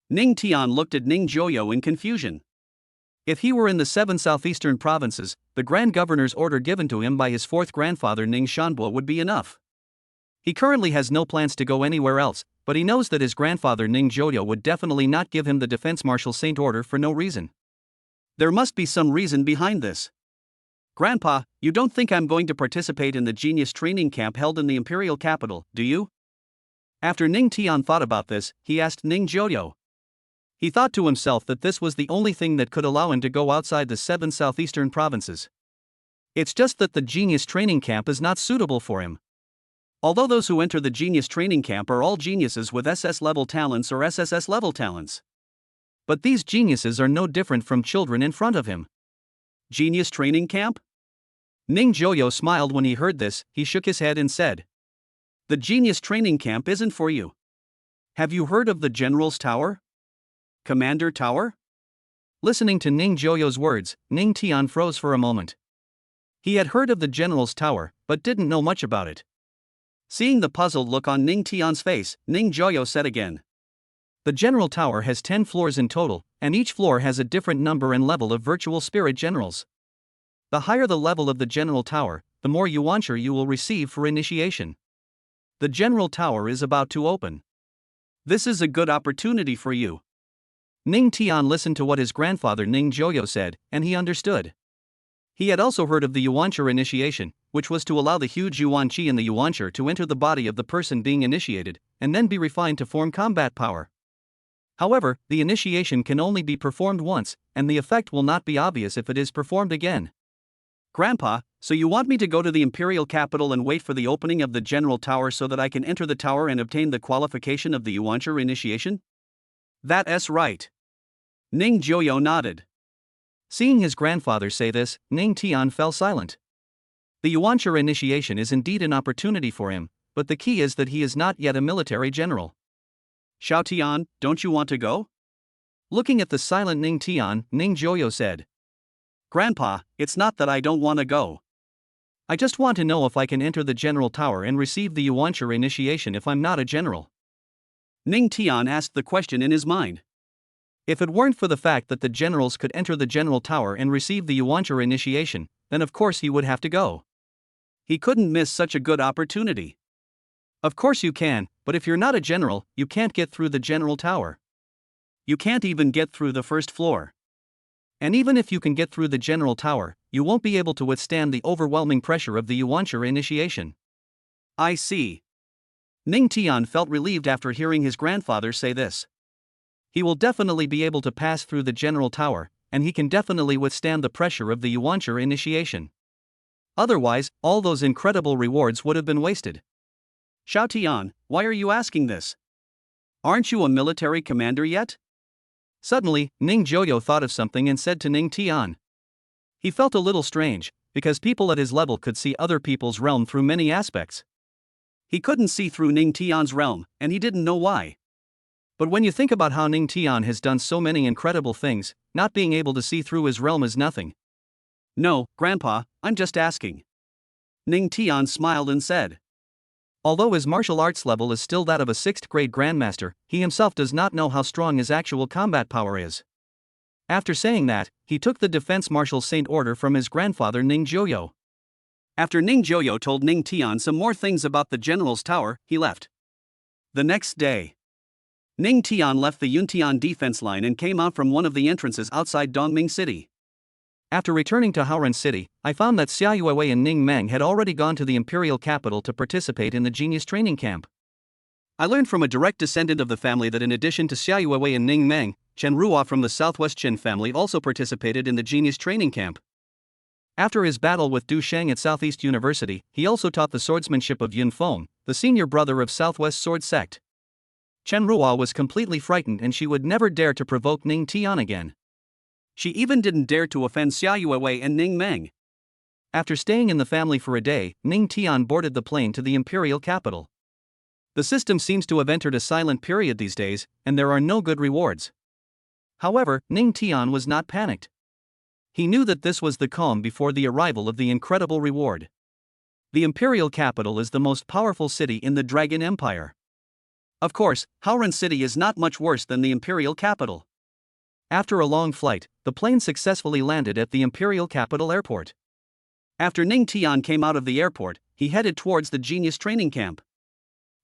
Ning Tian looked at Ning Joyo in confusion. If he were in the 7 southeastern provinces, the Grand Governor's order given to him by his 4th grandfather Ning Shanbo would be enough. He currently has no plans to go anywhere else, but he knows that his grandfather Ning Joyo would definitely not give him the Defense Martial Saint Order for no reason. There must be some reason behind this. Grandpa, you don't think I'm going to participate in the genius training camp held in the imperial capital, do you? After Ning Tian thought about this, he asked Ning Joyo. He thought to himself that this was the only thing that could allow him to go outside the 7 southeastern provinces. It's just that the genius training camp is not suitable for him. Although those who enter the genius training camp are all geniuses with SS-level talents or SSS-level talents. But these geniuses are no different from children in front of him. Genius training camp? Ning Joyo smiled when he heard this. He shook his head and said, the genius training camp isn't for you. Have you heard of the General's Tower? Commander Tower? Listening to Ning Joyo's words, Ning Tian froze for a moment. He had heard of the General's Tower, but didn't know much about it. Seeing the puzzled look on Ning Tian's face, Ning Joyo said again. The General Tower has 10 floors in total, and each floor has a different number and level of virtual spirit generals. The higher the level of the General Tower, the more yuancher you will receive for initiation. The general tower is about to open. This is a good opportunity for you. Ning Tian listened to what his grandfather Ning Joyo said, and he understood. He had also heard of the yuancher initiation, which was to allow the huge yuan qi in the yuancher to enter the body of the person being initiated, and then be refined to form combat power. However, the initiation can only be performed once, and the effect will not be obvious if it is performed again. Grandpa, so you want me to go to the imperial capital and wait for the opening of the general tower so that I can enter the tower and obtain the qualification of the yuancher initiation? That's right. Ning Joyo nodded. Seeing his grandfather say this, Ning Tian fell silent. The yuancher initiation is indeed an opportunity for him, but the key is that he is not yet a military general. Xiao Tian, don't you want to go? Looking at the silent Ning Tian, Ning Joyo said. Grandpa, it's not that I don't want to go. I just want to know if I can enter the general tower and receive the yuancher initiation if I'm not a general. Ning Tian asked the question in his mind. If it weren't for the fact that the generals could enter the general tower and receive the yuancher initiation, then of course he would have to go. He couldn't miss such a good opportunity. Of course you can, but if you're not a general, you can't get through the general tower. You can't even get through the first floor. And even if you can get through the general tower, you won't be able to withstand the overwhelming pressure of the yuancher initiation. I see. Ning Tian felt relieved after hearing his grandfather say this. He will definitely be able to pass through the general tower, and he can definitely withstand the pressure of the yuancher initiation. Otherwise, all those incredible rewards would have been wasted. Xiao Tian, why are you asking this? Aren't you a military commander yet? Suddenly, Ning Joyo thought of something and said to Ning Tian. He felt a little strange, because people at his level could see other people's realm through many aspects. He couldn't see through Ning Tian's realm, and he didn't know why. But when you think about how Ning Tian has done so many incredible things, not being able to see through his realm is nothing. No, Grandpa, I'm just asking. Ning Tian smiled and said. Although his martial arts level is still that of a 6th grade grandmaster, he himself does not know how strong his actual combat power is. After saying that, he took the Defense Martial Saint Order from his grandfather Ning Joyo. After Ning Joyo told Ning Tian some more things about the general's tower, he left. The next day, Ning Tian left the Yuntian defense line and came out from one of the entrances outside Dongming City. After returning to Haoren City, I found that Xia Yuewei and Ning Meng had already gone to the imperial capital to participate in the genius training camp. I learned from a direct descendant of the family that in addition to Xia Yuewei and Ning Meng, Chen Ruo from the Southwest Chen family also participated in the genius training camp. After his battle with Du Sheng at Southeast University, he also taught the swordsmanship of Yun Feng, the senior brother of Southwest Sword Sect. Chen Ruo was completely frightened and she would never dare to provoke Ning Tian again. She even didn't dare to offend Xia Yuewei and Ning Meng. After staying in the family for a day, Ning Tian boarded the plane to the imperial capital. The system seems to have entered a silent period these days, and there are no good rewards. However, Ning Tian was not panicked. He knew that this was the calm before the arrival of the incredible reward. The imperial capital is the most powerful city in the Dragon Empire. Of course, Haoren City is not much worse than the imperial capital. After a long flight, the plane successfully landed at the imperial capital airport. After Ning Tian came out of the airport, he headed towards the genius training camp.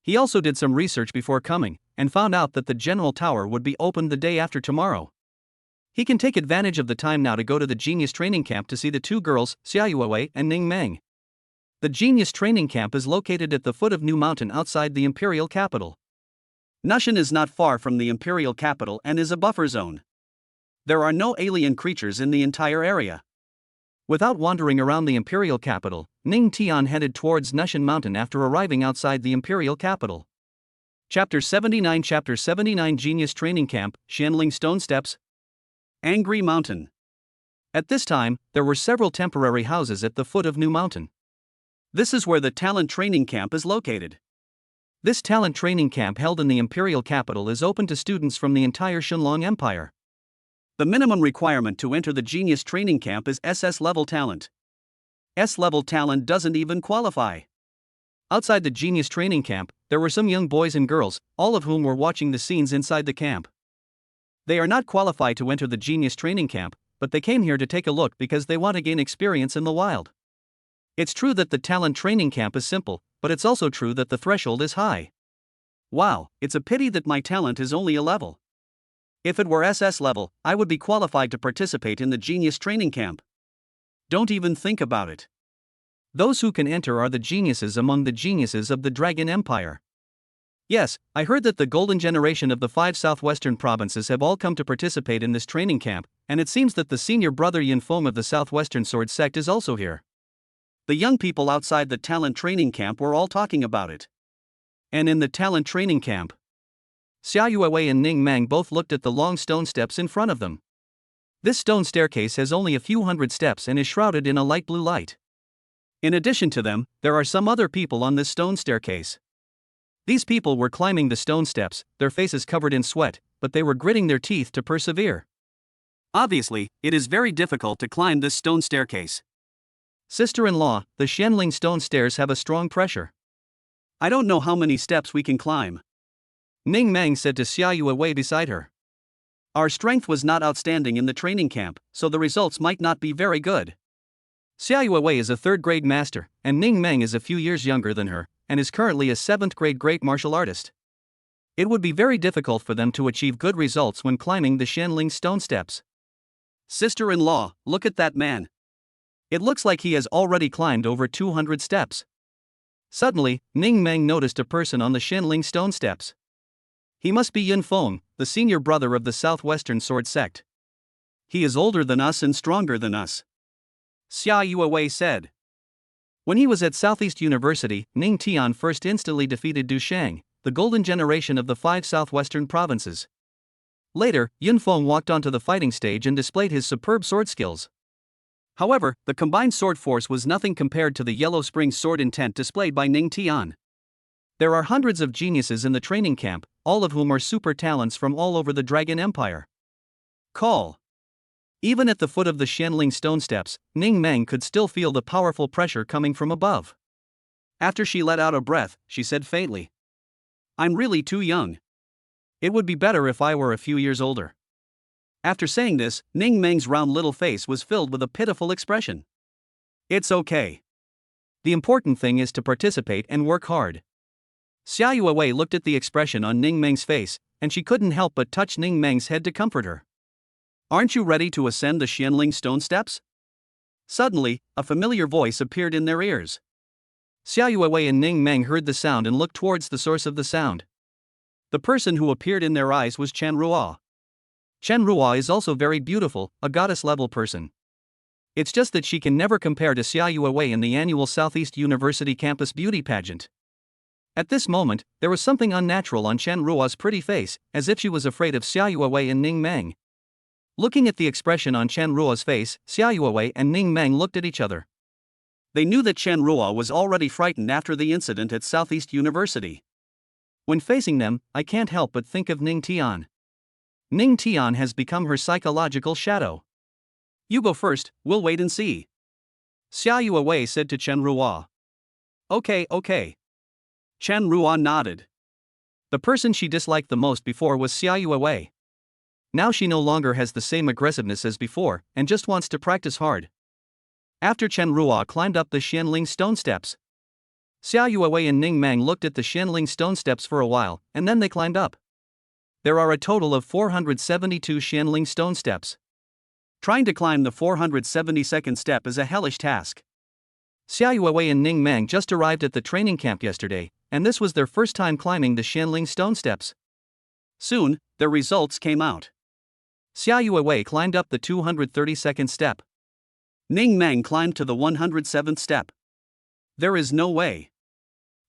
He also did some research before coming, and found out that the general tower would be opened the day after tomorrow. He can take advantage of the time now to go to the genius training camp to see the two girls, Xia Yuewei and Ning Meng. The genius training camp is located at the foot of New Mountain outside the imperial capital. Nushan is not far from the imperial capital and is a buffer zone. There are no alien creatures in the entire area. Without wandering around the imperial capital, Ning Tian headed towards Nushan Mountain after arriving outside the imperial capital. Chapter 79 Genius Training Camp, Xianling Stone Steps. Angry Mountain. At this time, there were several temporary houses at the foot of New Mountain. This is where the talent training camp is located. This talent training camp held in the imperial capital is open to students from the entire Shenlong Empire. The minimum requirement to enter the genius training camp is SS-level talent. S-level talent doesn't even qualify. Outside the genius training camp, there were some young boys and girls, all of whom were watching the scenes inside the camp. They are not qualified to enter the genius training camp, but they came here to take a look because they want to gain experience in the wild. It's true that the talent training camp is simple, but it's also true that the threshold is high. Wow, it's a pity that my talent is only a level. If it were SS level, I would be qualified to participate in the genius training camp. Don't even think about it. Those who can enter are the geniuses among the geniuses of the Dragon Empire. Yes, I heard that the golden generation of the 5 southwestern provinces have all come to participate in this training camp, and it seems that the senior brother Yin Feng of the southwestern sword sect is also here. The young people outside the talent training camp were all talking about it. And in the talent training camp, Xia Yuewei and Ning Mang both looked at the long stone steps in front of them. This stone staircase has only a few hundred steps and is shrouded in a light blue light. In addition to them, there are some other people on this stone staircase. These people were climbing the stone steps, their faces covered in sweat, but they were gritting their teeth to persevere. Obviously, it is very difficult to climb this stone staircase. Sister-in-law, the Xianling stone stairs have a strong pressure. I don't know how many steps we can climb, Ning Mang said to Xia Yuewei beside her. Our strength was not outstanding in the training camp, so the results might not be very good. Xia Yuewei is a 3rd grade master, and Ning Mang is a few years younger than her, and is currently a 7th grade great martial artist. It would be very difficult for them to achieve good results when climbing the Xianling stone steps. Sister-in-law, look at that man. It looks like he has already climbed over 200 steps. Suddenly, Ning Mang noticed a person on the Xianling stone steps. He must be Yin Feng, the senior brother of the southwestern sword sect. He is older than us and stronger than us, Xia Yuewei said. When he was at Southeast University, Ning Tian first instantly defeated Du Shang, the golden generation of the 5 southwestern provinces. Later, Yin Feng walked onto the fighting stage and displayed his superb sword skills. However, the combined sword force was nothing compared to the Yellow Spring sword intent displayed by Ning Tian. There are hundreds of geniuses in the training camp, all of whom are super talents from all over the Dragon Empire. Call. Even at the foot of the Xianling stone steps, Ning Mang could still feel the powerful pressure coming from above. After she let out a breath, she said faintly, I'm really too young. It would be better if I were a few years older. After saying this, Ning Mang's round little face was filled with a pitiful expression. It's okay. The important thing is to participate and work hard. Xia Yuewei looked at the expression on Ning Mang's face, and she couldn't help but touch Ning Mang's head to comfort her. Aren't you ready to ascend the Xianling stone steps? Suddenly, a familiar voice appeared in their ears. Xia Yuewei and Ning Mang heard the sound and looked towards the source of the sound. The person who appeared in their eyes was Chen Ruo. Chen Ruo is also very beautiful, a goddess-level person. It's just that she can never compare to Xia Yuewei in the annual Southeast University campus beauty pageant. At this moment, there was something unnatural on Chen Ruo's pretty face, as if she was afraid of Xia Yuewei and Ning Mang. Looking at the expression on Chen Ruo's face, Xia Yuewei and Ning Mang looked at each other. They knew that Chen Ruo was already frightened after the incident at Southeast University. When facing them, I can't help but think of Ning Tian. Ning Tian has become her psychological shadow. You go first, we'll wait and see, Xia Yuewei said to Chen Ruo. Okay. Chen Ruo nodded. The person she disliked the most before was Xia Yuewei. Now she no longer has the same aggressiveness as before, and just wants to practice hard. After Chen Ruo climbed up the Xianling stone steps, Xia Yuewei and Ning Mang looked at the Xianling stone steps for a while, and then they climbed up. There are a total of 472 Xianling stone steps. Trying to climb the 472nd step is a hellish task. Xia Yuewei and Ning Mang just arrived at the training camp yesterday, and this was their first time climbing the Xianling stone steps. Soon, their results came out. Xia Yuewei climbed up the 232nd step. Ning Mang climbed to the 107th step. There is no way.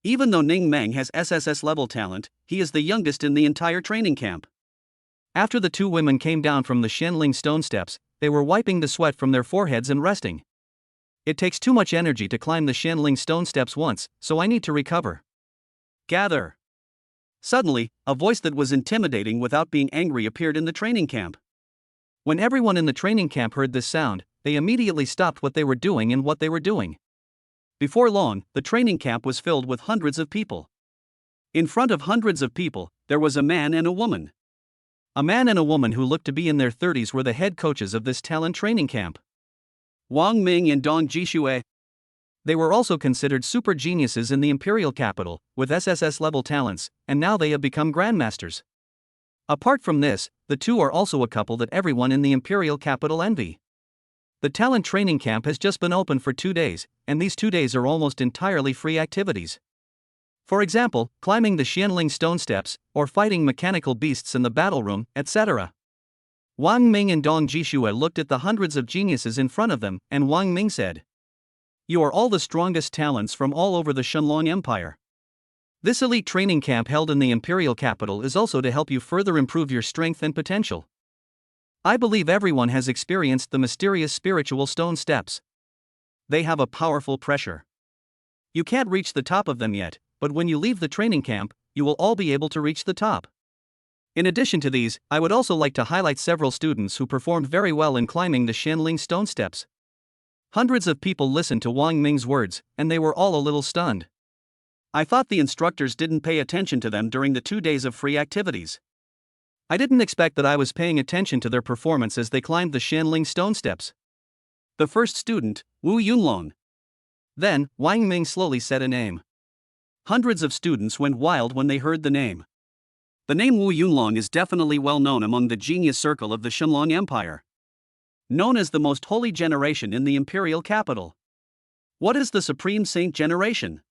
Even though Ning Mang has SSS-level talent, he is the youngest in the entire training camp. After the two women came down from the Xianling stone steps, they were wiping the sweat from their foreheads and resting. It takes too much energy to climb the Xianling stone steps once, so I need to recover. Gather. Suddenly, a voice that was intimidating without being angry appeared in the training camp. When everyone in the training camp heard this sound, they immediately stopped what they were doing and what they were doing. Before long, the training camp was filled with hundreds of people. In front of hundreds of people, there was a man and a woman. A man and a woman who looked to be in their 30s were the head coaches of this talent training camp. Wang Ming and Dong Jishue. They were also considered super geniuses in the imperial capital, with SSS-level talents, and now they have become grandmasters. Apart from this, the two are also a couple that everyone in the imperial capital envy. The talent training camp has just been open for 2 days, and these 2 days are almost entirely free activities. For example, climbing the Xianling stone steps, or fighting mechanical beasts in the battle room, etc. Wang Ming and Dong Jishue looked at the hundreds of geniuses in front of them, and Wang Ming said, "You are all the strongest talents from all over the Shenlong Empire. This elite training camp held in the imperial capital is also to help you further improve your strength and potential. I believe everyone has experienced the mysterious spiritual stone steps. They have a powerful pressure. You can't reach the top of them yet, but when you leave the training camp, you will all be able to reach the top. In addition to these, I would also like to highlight several students who performed very well in climbing the Xianling stone steps." Hundreds of people listened to Wang Ming's words, and they were all a little stunned. I thought the instructors didn't pay attention to them during the 2 days of free activities. I didn't expect that I was paying attention to their performance as they climbed the Xianling stone steps. The first student, Wu Yunlong. Then, Wang Ming slowly said a name. Hundreds of students went wild when they heard the name. The name Wu Yunlong is definitely well known among the genius circle of the Shenlong Empire. Known as the most holy generation in the imperial capital. What is the Supreme Saint generation?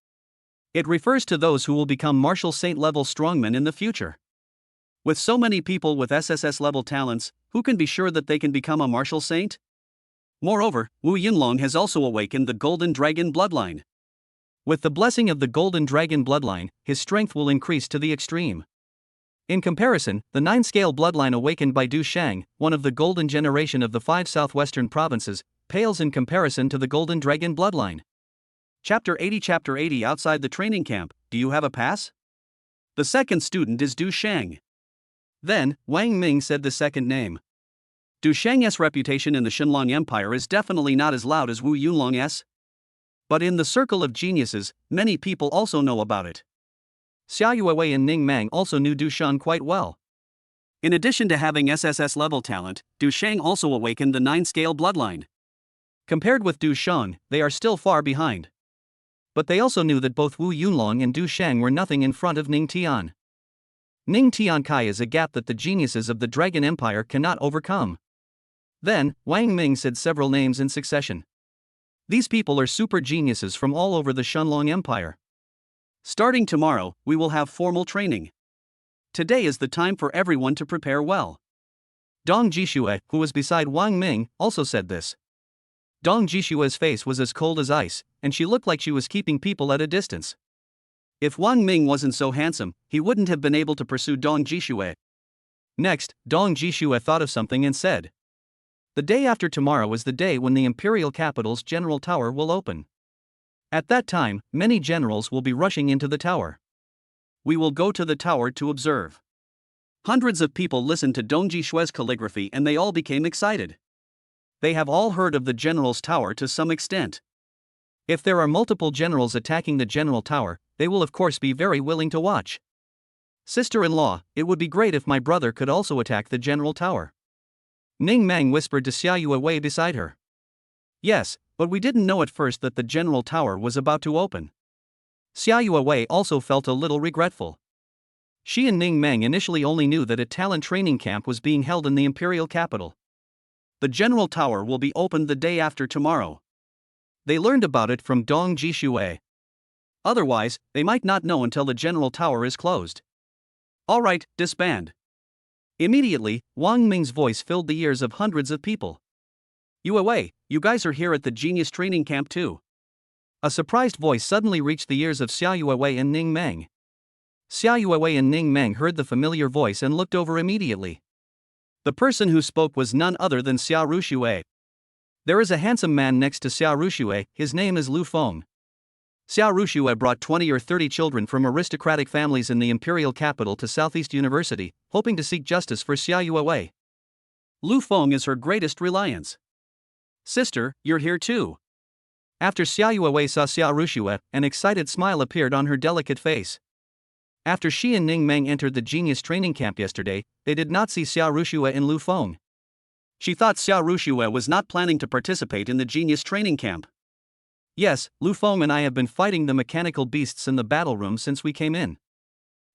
It refers to those who will become martial saint-level strongmen in the future. With so many people with SSS-level talents, who can be sure that they can become a martial saint? Moreover, Wu Yunlong has also awakened the Golden Dragon bloodline. With the blessing of the Golden Dragon bloodline, his strength will increase to the extreme. In comparison, the 9-scale bloodline awakened by Du Shang, one of the golden generation of the 5 southwestern provinces, pales in comparison to the Golden Dragon bloodline. Chapter 80 Outside the training camp, do you have a pass? The second student is Du Shang. Then, Wang Ming said the second name. Du Shang's reputation in the Shenlong Empire is definitely not as loud as Wu Yunlong's. But in the circle of geniuses, many people also know about it. Xia Yuewei and Ning Mang also knew Du Shang quite well. In addition to having SSS-level talent, Du Shang also awakened the 9-scale bloodline. Compared with Du Shang, they are still far behind. But they also knew that both Wu Yunlong and Du Shang were nothing in front of Ning Tian. Ning Tian Kai is a gap that the geniuses of the Dragon Empire cannot overcome. Then, Wang Ming said several names in succession. These people are super geniuses from all over the Shenlong Empire. Starting tomorrow, we will have formal training. Today is the time for everyone to prepare well. Dong Jishue, who was beside Wang Ming, also said this. Dong Jishue's face was as cold as ice, and she looked like she was keeping people at a distance. If Wang Ming wasn't so handsome, he wouldn't have been able to pursue Dong Jishue. Next, Dong Jishue thought of something and said, "The day after tomorrow is the day when the imperial capital's general tower will open. At that time, many generals will be rushing into the tower. We will go to the tower to observe." Hundreds of people listened to Dong Jishue's calligraphy and they all became excited. They have all heard of the general's tower to some extent. If there are multiple generals attacking the general tower, they will of course be very willing to watch. "Sister-in-law, it would be great if my brother could also attack the general tower." Ning Mang whispered to Xia Yuewei beside her. "Yes, but we didn't know at first that the general tower was about to open." Xia Yuewei also felt a little regretful. She and Ning Mang initially only knew that a talent training camp was being held in the imperial capital. The general tower will be opened the day after tomorrow. They learned about it from Dong Jishue. Otherwise, they might not know until the general tower is closed. Alright, disband. Immediately, Wang Ming's voice filled the ears of hundreds of people. "Yuewei, you guys are here at the genius training camp too." A surprised voice suddenly reached the ears of Xia Yuewei and Ning Mang. Xia Yuewei and Ning Mang heard the familiar voice and looked over immediately. The person who spoke was none other than Xia Ruxue. There is a handsome man next to Xia Ruxue, his name is Lu Feng. Xia Ruxue brought 20 or 30 children from aristocratic families in the imperial capital to Southeast University, hoping to seek justice for Xia Yuewei. Lu Feng is her greatest reliance. "Sister, you're here too." After Xia Yuewei saw Xia Ruxue, an excited smile appeared on her delicate face. After she and Ning Mang entered the genius training camp yesterday, they did not see Xia Ruxue and Lu Feng. She thought Xia Ruxue was not planning to participate in the genius training camp. Yes, Lu Feng and I have been fighting the mechanical beasts in the battle room since we came in.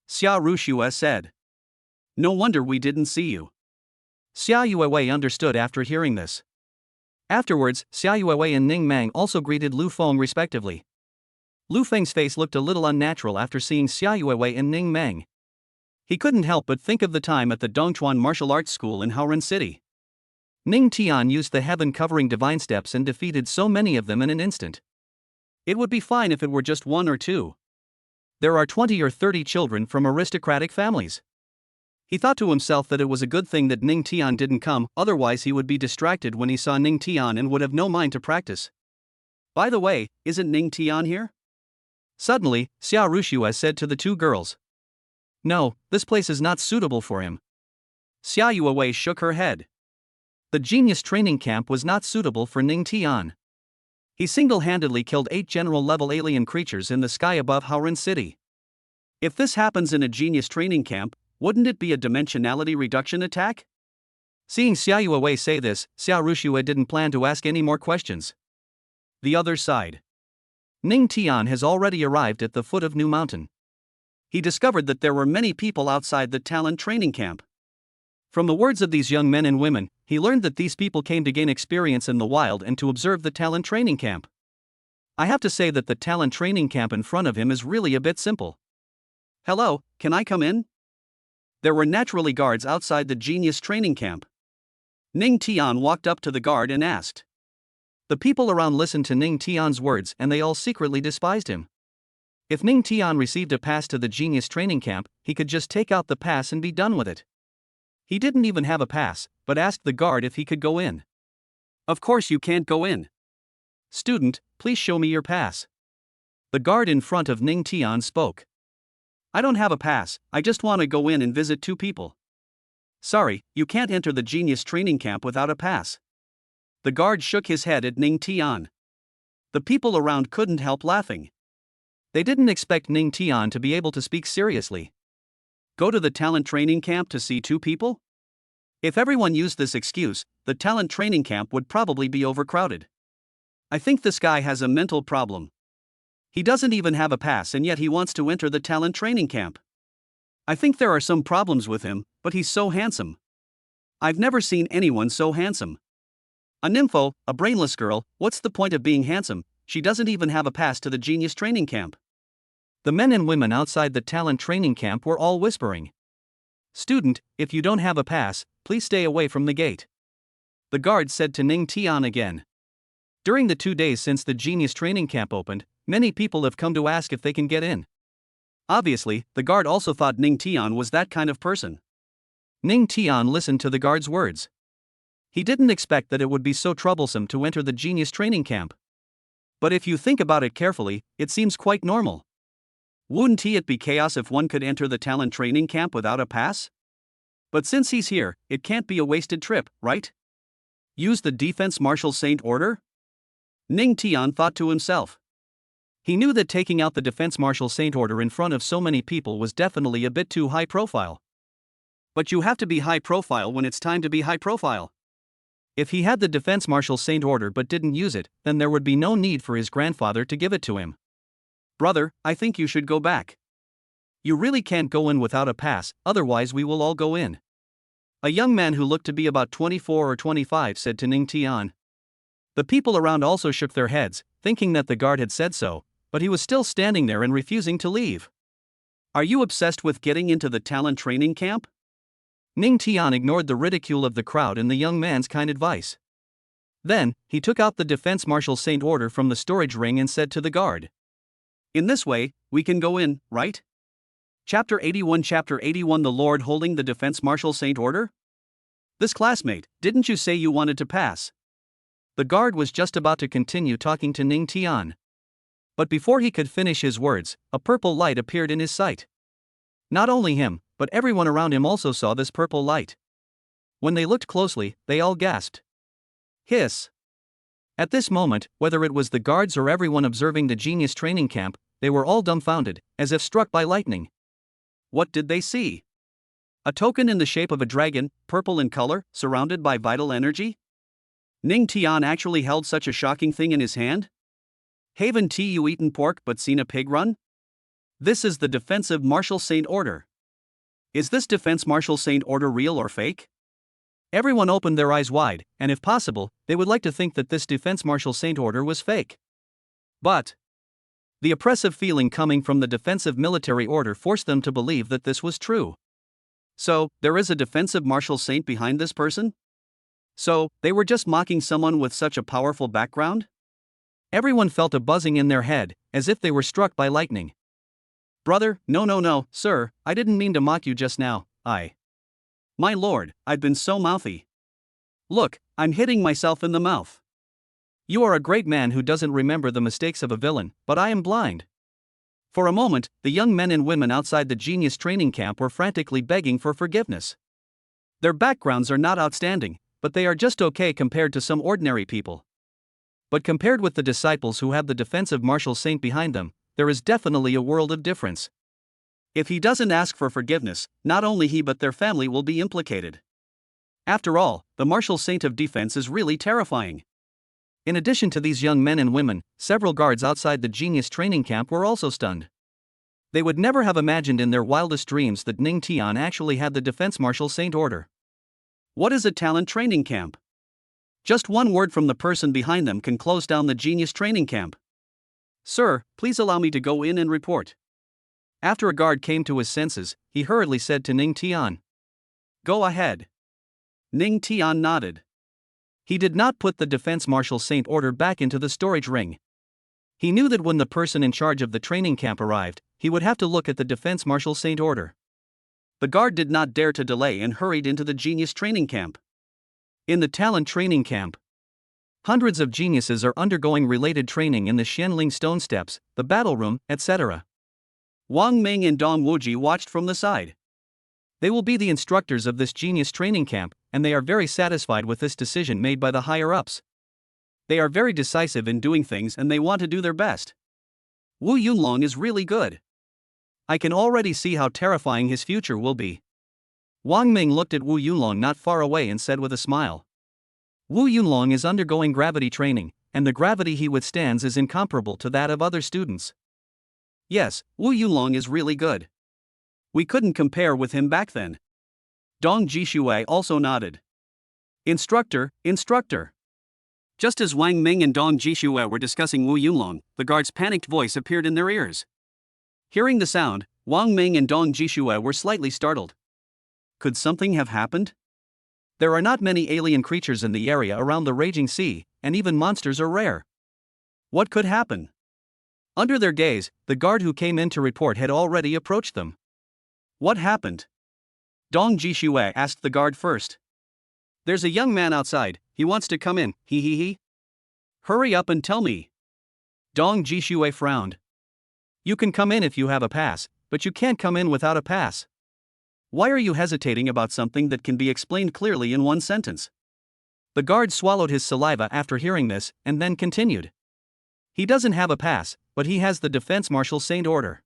Xia Rushue said. No wonder we didn't see you. Xia Yuewei understood after hearing this. Afterwards, Xia Yuewei and Ning Mang also greeted Lu Feng respectively. Lu Feng's face looked a little unnatural after seeing Xia Yuewei and Ning Mang. He couldn't help but think of the time at the Dongchuan Martial Arts School in Haoren City. Ning Tian used the heaven-covering divine steps and defeated so many of them in an instant. It would be fine if it were just one or two. There are 20 or 30 children from aristocratic families. He thought to himself that it was a good thing that Ning Tian didn't come, otherwise he would be distracted when he saw Ning Tian and would have no mind to practice. By the way, isn't Ning Tian here? Suddenly, Xia Rushue said to the two girls. No, this place is not suitable for him. Xia Yuewei shook her head. The genius training camp was not suitable for Ning Tian. He single-handedly killed 8 general-level alien creatures in the sky above Haoren City. If this happens in a genius training camp, wouldn't it be a dimensionality reduction attack? Seeing Xia Yuewei say this, Xia Rushue didn't plan to ask any more questions. The other side. Ning Tian has already arrived at the foot of New Mountain. He discovered that there were many people outside the talent training camp. From the words of these young men and women, he learned that these people came to gain experience in the wild and to observe the talent training camp. I have to say that the talent training camp in front of him is really a bit simple. Hello, can I come in? There were naturally guards outside the genius training camp. Ning Tian walked up to the guard and asked. The people around listened to Ning Tian's words and they all secretly despised him. If Ning Tian received a pass to the genius training camp, he could just take out the pass and be done with it. He didn't even have a pass, but asked the guard if he could go in. Of course you can't go in. Student, please show me your pass. The guard in front of Ning Tian spoke. I don't have a pass, I just want to go in and visit 2 people. Sorry, you can't enter the genius training camp without a pass. The guard shook his head at Ning Tian. The people around couldn't help laughing. They didn't expect Ning Tian to be able to speak seriously. Go to the talent training camp to see 2 people? If everyone used this excuse, the talent training camp would probably be overcrowded. I think this guy has a mental problem. He doesn't even have a pass and yet he wants to enter the talent training camp. I think there are some problems with him, but he's so handsome. I've never seen anyone so handsome. A nympho, a brainless girl, what's the point of being handsome? She doesn't even have a pass to the genius training camp. The men and women outside the talent training camp were all whispering. Student, if you don't have a pass, please stay away from the gate. The guard said to Ning Tian again. During the 2 days since the genius training camp opened, many people have come to ask if they can get in. Obviously, the guard also thought Ning Tian was that kind of person. Ning Tian listened to the guard's words. He didn't expect that it would be so troublesome to enter the genius training camp. But if you think about it carefully, it seems quite normal. Wouldn't it be chaos if one could enter the talent training camp without a pass? But since he's here, it can't be a wasted trip, right? Use the Defense Martial Saint Order? Ning Tian thought to himself. He knew that taking out the Defense Martial Saint Order in front of so many people was definitely a bit too high profile. But you have to be high profile when it's time to be high profile. If he had the Defense Martial Saint Order but didn't use it, then there would be no need for his grandfather to give it to him. Brother, I think you should go back. You really can't go in without a pass, otherwise we will all go in. A young man who looked to be about 24 or 25 said to Ning Tian. The people around also shook their heads, thinking that the guard had said so, but he was still standing there and refusing to leave. Are you obsessed with getting into the talent training camp? Ning Tian ignored the ridicule of the crowd and the young man's kind advice. Then, he took out the Defense Martial Saint Order from the storage ring and said to the guard. In this way, we can go in, right? Chapter 81 The Lord holding the Defense Martial Saint Order? This classmate, didn't you say you wanted to pass? The guard was just about to continue talking to Ning Tian. But before he could finish his words, a purple light appeared in his sight. Not only him, but everyone around him also saw this purple light. When they looked closely, they all gasped. Hiss! At this moment, whether it was the guards or everyone observing the genius training camp, they were all dumbfounded, as if struck by lightning. What did they see? A token in the shape of a dragon, purple in color, surrounded by vital energy? Ning Tian actually held such a shocking thing in his hand? Haven't you eaten pork but seen a pig run? This is the defensive martial saint order. Is this defense martial saint order real or fake? Everyone opened their eyes wide, and if possible, they would like to think that this defense martial saint order was fake. But the oppressive feeling coming from the defensive military order forced them to believe that this was true. So, there is a defensive martial saint behind this person? So, they were just mocking someone with such a powerful background? Everyone felt a buzzing in their head, as if they were struck by lightning. Brother, no, sir, I didn't mean to mock you just now, My lord, I've been so mouthy. Look, I'm hitting myself in the mouth. You are a great man who doesn't remember the mistakes of a villain, but I am blind. For a moment, the young men and women outside the genius training camp were frantically begging for forgiveness. Their backgrounds are not outstanding, but they are just okay compared to some ordinary people. But compared with the disciples who have the defensive martial saint behind them, there is definitely a world of difference. If he doesn't ask for forgiveness, not only he but their family will be implicated. After all, the martial saint of defense is really terrifying. In addition to these young men and women, several guards outside the genius training camp were also stunned. They would never have imagined in their wildest dreams that Ning Tian actually had the defense martial saint order. What is a talent training camp? Just one word from the person behind them can close down the genius training camp. Sir, please allow me to go in and report. After a guard came to his senses, he hurriedly said to Ning Tian. Go ahead. Ning Tian nodded. He did not put the defense martial saint order back into the storage ring. He knew that when the person in charge of the training camp arrived, he would have to look at the defense martial saint order. The guard did not dare to delay and hurried into the genius training camp. In the talent training camp, hundreds of geniuses are undergoing related training in the Xianling stone steps, the battle room, etc. Wang Ming and Dong Wuji watched from the side. They will be the instructors of this genius training camp, and they are very satisfied with this decision made by the higher-ups. They are very decisive in doing things and they want to do their best. Wu Yunlong is really good. I can already see how terrifying his future will be. Wang Ming looked at Wu Yunlong not far away and said with a smile. Wu Yunlong is undergoing gravity training, and the gravity he withstands is incomparable to that of other students. Yes, Wu Yunlong is really good. We couldn't compare with him back then. Dong Jishui also nodded. Instructor. Just as Wang Ming and Dong Jishui were discussing Wu Yunlong, the guard's panicked voice appeared in their ears. Hearing the sound, Wang Ming and Dong Jishui were slightly startled. Could something have happened? There are not many alien creatures in the area around the raging sea, and even monsters are rare. What could happen? Under their gaze, the guard who came in to report had already approached them. What happened? Dong Jishui asked the guard first. There's a young man outside, he wants to come in, he. Hurry up and tell me. Dong Jishui frowned. You can come in if you have a pass, but you can't come in without a pass. Why are you hesitating about something that can be explained clearly in one sentence? The guard swallowed his saliva after hearing this, and then continued. He doesn't have a pass, but he has the defense martial saint order.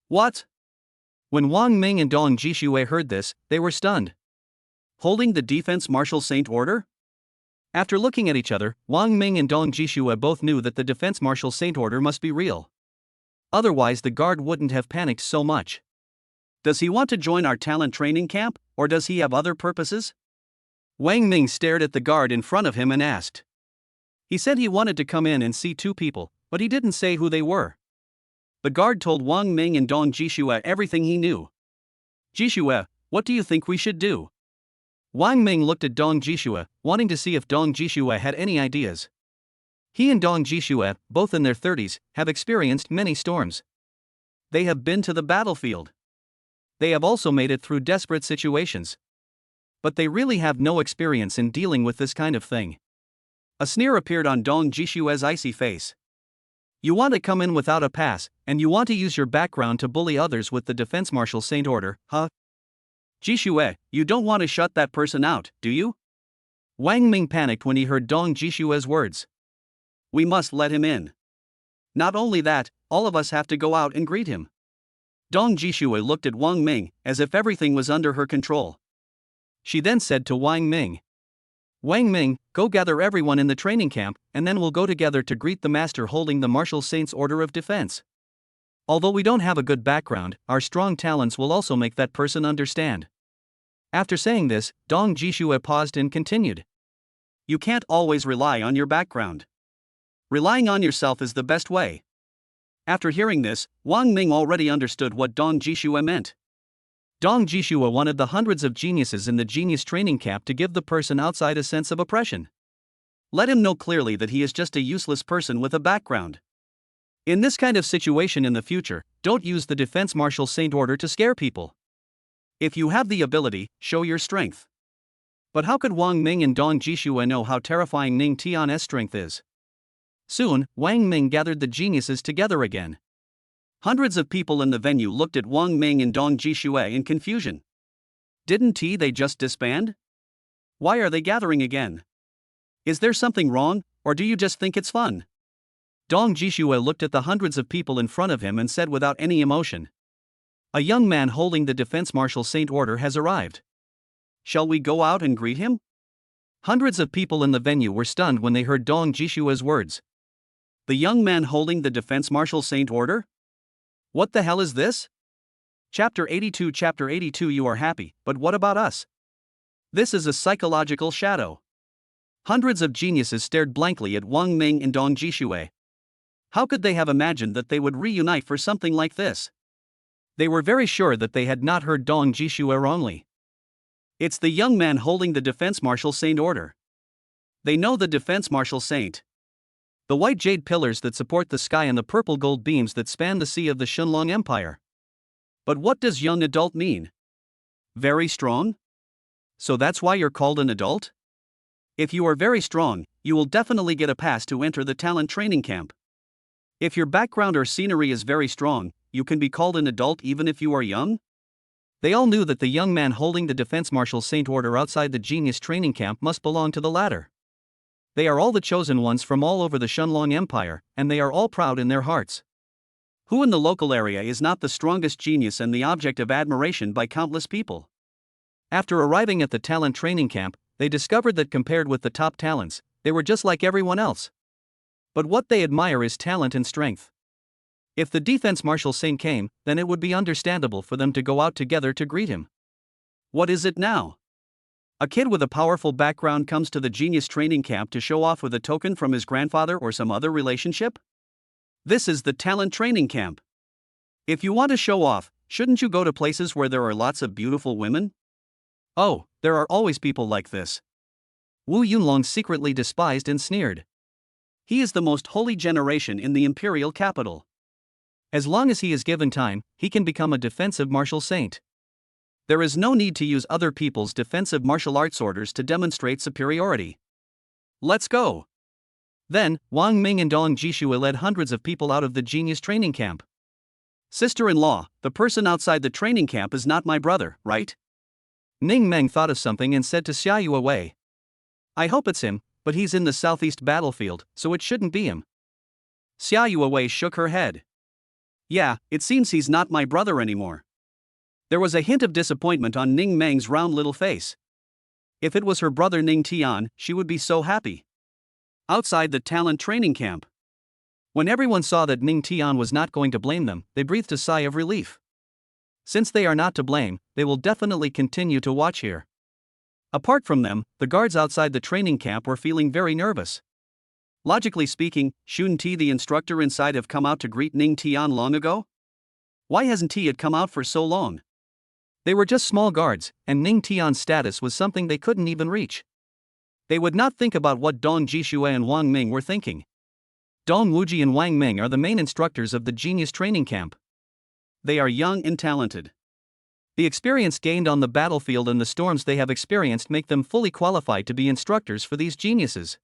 What? When Wang Ming and Dong Jishui heard this, they were stunned. Holding the defense martial saint order? After looking at each other, Wang Ming and Dong Jishui both knew that the defense martial saint order must be real. Otherwise the guard wouldn't have panicked so much. Does he want to join our talent training camp, or does he have other purposes? Wang Ming stared at the guard in front of him and asked. He said he wanted to come in and see two people, but he didn't say who they were. The guard told Wang Ming and Dong Jishui everything he knew. Jishui, what do you think we should do? Wang Ming looked at Dong Jishui, wanting to see if Dong Jishui had any ideas. He and Dong Jishui, both in their 30s, have experienced many storms. They have been to the battlefield. They have also made it through desperate situations. But they really have no experience in dealing with this kind of thing. A sneer appeared on Dong Jishui's icy face. You want to come in without a pass, and you want to use your background to bully others with the defense martial saint order, huh? Jishui, you don't want to shut that person out, do you? Wang Ming panicked when he heard Dong Jishui's words. We must let him in. Not only that, all of us have to go out and greet him. Dong Jishui looked at Wang Ming, as if everything was under her control. She then said to Wang Ming. Wang Ming, go gather everyone in the training camp, and then we'll go together to greet the master holding the Martial Saints Order of Defense. Although we don't have a good background, our strong talents will also make that person understand. After saying this, Dong Jishue paused and continued. You can't always rely on your background. Relying on yourself is the best way. After hearing this, Wang Ming already understood what Dong Jishue meant. Dong Jishue wanted the hundreds of geniuses in the genius training camp to give the person outside a sense of oppression. Let him know clearly that he is just a useless person with a background. In this kind of situation in the future, don't use the Defense Martial Saint Order to scare people. If you have the ability, show your strength. But how could Wang Ming and Dong Jishue know how terrifying Ning Tian's strength is? Soon, Wang Ming gathered the geniuses together again. Hundreds of people in the venue looked at Wang Ming and Dong Jishue in confusion. Didn't they just disband? Why are they gathering again? Is there something wrong, or do you just think it's fun? Dong Jishue looked at the hundreds of people in front of him and said without any emotion. A young man holding the Defense Martial Saint Order has arrived. Shall we go out and greet him? Hundreds of people in the venue were stunned when they heard Dong Jishue's words. The young man holding the Defense Martial Saint Order? What the hell is this? Chapter 82 You are happy, but what about us? This is a psychological shadow. Hundreds of geniuses stared blankly at Wang Ming and Dong Jishue. How could they have imagined that they would reunite for something like this? They were very sure that they had not heard Dong Jishue wrongly. It's the young man holding the Defense Martial Saint Order. They know the Defense Martial Saint. The white jade pillars that support the sky and the purple gold beams that span the sea of the Shunlong Empire. But what does young adult mean? Very strong? So that's why you're called an adult? If you are very strong, you will definitely get a pass to enter the talent training camp. If your background or scenery is very strong, you can be called an adult even if you are young? They all knew that the young man holding the Defense Martial Saint Order outside the genius training camp must belong to the latter. They are all the chosen ones from all over the Shunlong Empire, and they are all proud in their hearts. Who in the local area is not the strongest genius and the object of admiration by countless people? After arriving at the talent training camp, they discovered that compared with the top talents, they were just like everyone else. But what they admire is talent and strength. If the Defense Martial Saint came, then it would be understandable for them to go out together to greet him. What is it now? A kid with a powerful background comes to the genius training camp to show off with a token from his grandfather or some other relationship? This is the talent training camp. If you want to show off, shouldn't you go to places where there are lots of beautiful women? Oh, there are always people like this. Wu Yunlong secretly despised and sneered. He is the most holy generation in the imperial capital. As long as he is given time, he can become a defensive martial saint. There is no need to use other people's defensive martial arts orders to demonstrate superiority. Let's go. Then, Wang Ming and Dong Jishue led hundreds of people out of the genius training camp. Sister-in-law, the person outside the training camp is not my brother, right? Ning Meng thought of something and said to Xia Yuewei. I hope it's him, but he's in the southeast battlefield, so it shouldn't be him. Xia Yuewei shook her head. Yeah, it seems he's not my brother anymore. There was a hint of disappointment on Ning Meng's round little face. If it was her brother Ning Tian, she would be so happy. Outside the talent training camp. When everyone saw that Ning Tian was not going to blame them, they breathed a sigh of relief. Since they are not to blame, they will definitely continue to watch here. Apart from them, the guards outside the training camp were feeling very nervous. Logically speaking, shouldn't the instructor inside have come out to greet Ning Tian long ago? Why hasn't he come out for so long? They were just small guards, and Ning Tian's status was something they couldn't even reach. They would not think about what Dong Jishue and Wang Ming were thinking. Dong Wuji and Wang Ming are the main instructors of the genius training camp. They are young and talented. The experience gained on the battlefield and the storms they have experienced make them fully qualified to be instructors for these geniuses.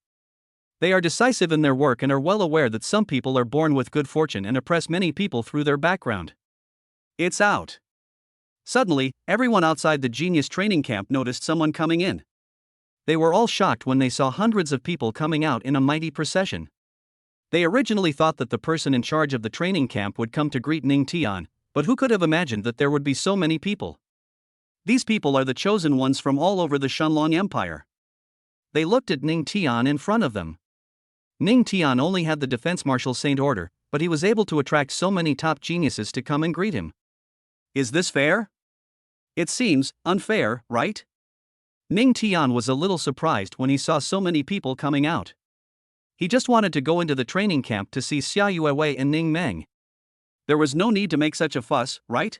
They are decisive in their work and are well aware that some people are born with good fortune and oppress many people through their background. It's out. Suddenly, everyone outside the genius training camp noticed someone coming in. They were all shocked when they saw hundreds of people coming out in a mighty procession. They originally thought that the person in charge of the training camp would come to greet Ning Tian, but who could have imagined that there would be so many people? These people are the chosen ones from all over the Shunlong Empire. they looked at Ning Tian in front of them. Ning Tian only had the Defense Marshal Saint Order, but he was able to attract so many top geniuses to come and greet him. Is this fair? It seems unfair, right? Ning Tian was a little surprised when he saw so many people coming out. He just wanted to go into the training camp to see Xia Yuewei and Ning Meng. There was no need to make such a fuss, right?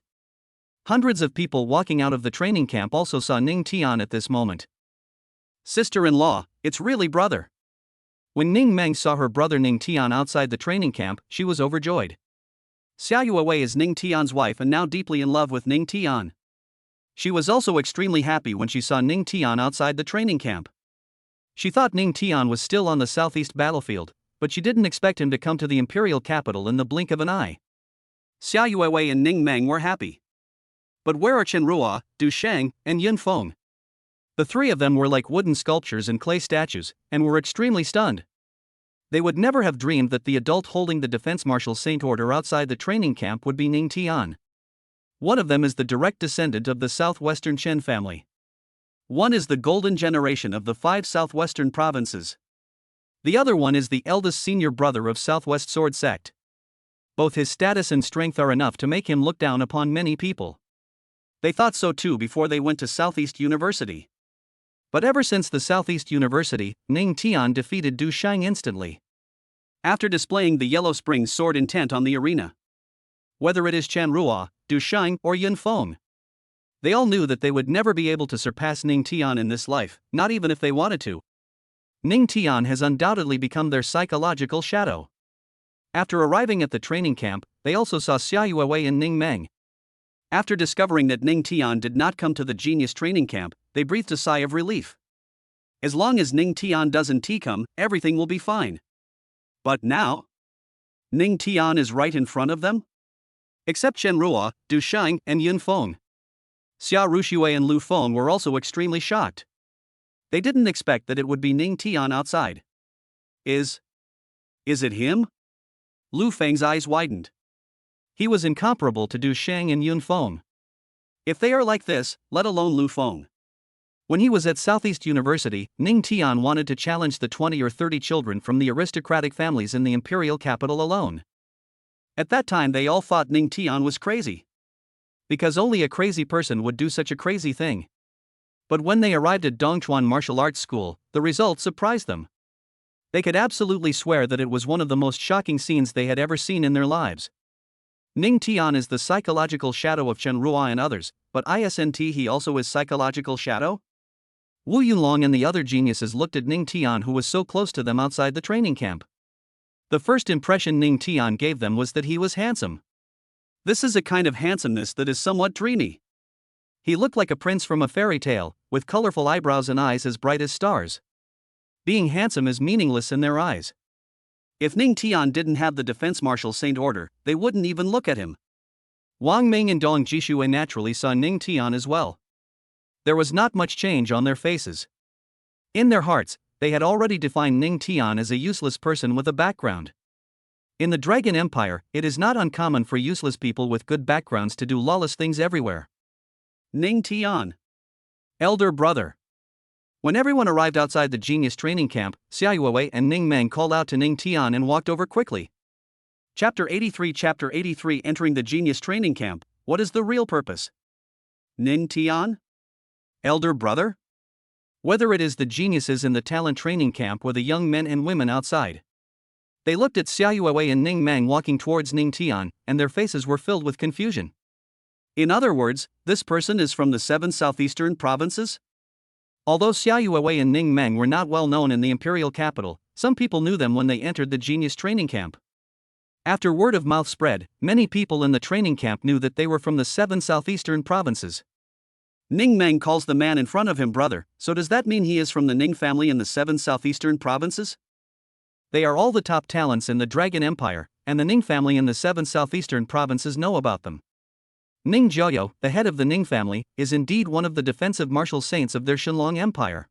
Hundreds of people walking out of the training camp also saw Ning Tian at this moment. Sister-in-law, it's really brother. When Ning Meng saw her brother Ning Tian outside the training camp, she was overjoyed. Xia Yuewei is Ning Tian's wife and now deeply in love with Ning Tian. She was also extremely happy when she saw Ning Tian outside the training camp. She thought Ning Tian was still on the southeast battlefield, but she didn't expect him to come to the imperial capital in the blink of an eye. Xia Yuewei and Ning Meng were happy. But where are Chen Ruo, Du Sheng, and Yun Feng? The three of them were like wooden sculptures and clay statues, and were extremely stunned. They would never have dreamed that the adult holding the Defense Marshal Saint Order outside the training camp would be Ning Tian. One of them is the direct descendant of the southwestern Chen family. One is the golden generation of the 5 southwestern provinces. The other one is the eldest senior brother of Southwest Sword Sect. Both his status and strength are enough to make him look down upon many people. They thought so too before they went to Southeast University. But ever since the Southeast University, Ning Tian defeated Du Sheng instantly. After displaying the Yellow Spring sword intent on the arena. Whether it is Chen Ruo, Du Sheng, or Yun Feng, they all knew that they would never be able to surpass Ning Tian in this life, not even if they wanted to. Ning Tian has undoubtedly become their psychological shadow. After arriving at the training camp, they also saw Xia Yuewei and Ning Meng. After discovering that Ning Tian did not come to the genius training camp, they breathed a sigh of relief. As long as Ning Tian doesn't come, everything will be fine. But now? Ning Tian is right in front of them? Except Chen Ruo, Du Sheng, and Yun Feng. Xia Rushui and Lu Feng were also extremely shocked. They didn't expect that it would be Ning Tian outside. Is it him? Lu Feng's eyes widened. He was incomparable to Du Sheng and Yun Feng. If they are like this, let alone Lu Feng. When he was at Southeast University, Ning Tian wanted to challenge the 20 or 30 children from the aristocratic families in the imperial capital alone. At that time they all thought Ning Tian was crazy. Because only a crazy person would do such a crazy thing. But when they arrived at Dongchuan Martial Arts School, the results surprised them. They could absolutely swear that it was one of the most shocking scenes they had ever seen in their lives. Ning Tian is the psychological shadow of Chen Ruo and others, but isn't he also his psychological shadow? Wu Yunlong and the other geniuses looked at Ning Tian, who was so close to them outside the training camp. The first impression Ning Tian gave them was that he was handsome. This is a kind of handsomeness that is somewhat dreamy. He looked like a prince from a fairy tale, with colorful eyebrows and eyes as bright as stars. Being handsome is meaningless in their eyes. If Ning Tian didn't have the Defense Marshal Saint Order, they wouldn't even look at him. Wang Ming and Dong Jishue naturally saw Ning Tian as well. There was not much change on their faces. In their hearts, they had already defined Ning Tian as a useless person with a background. In the Dragon Empire, it is not uncommon for useless people with good backgrounds to do lawless things everywhere. Ning Tian. Elder brother. When everyone arrived outside the genius training camp, Xia Yuewei and Ning Meng called out to Ning Tian and walked over quickly. Chapter 83 Entering the genius training camp. What is the real purpose? Ning Tian? Elder brother? Whether it is the geniuses in the talent training camp or the young men and women outside. They looked at Xia Yuewei and Ning Meng walking towards Ning Tian, and their faces were filled with confusion. In other words, this person is from the 7 southeastern provinces? Although Xia Yuewei and Ning Meng were not well known in the imperial capital, some people knew them when they entered the genius training camp. After word of mouth spread, many people in the training camp knew that they were from the 7 southeastern provinces. Ning Meng calls the man in front of him brother, so does that mean he is from the Ning family in the 7 southeastern provinces? They are all the top talents in the Dragon Empire, and the Ning family in the 7 southeastern provinces know about them. Ning Jiaoyou, the head of the Ning family, is indeed one of the defensive martial saints of their Shenlong Empire.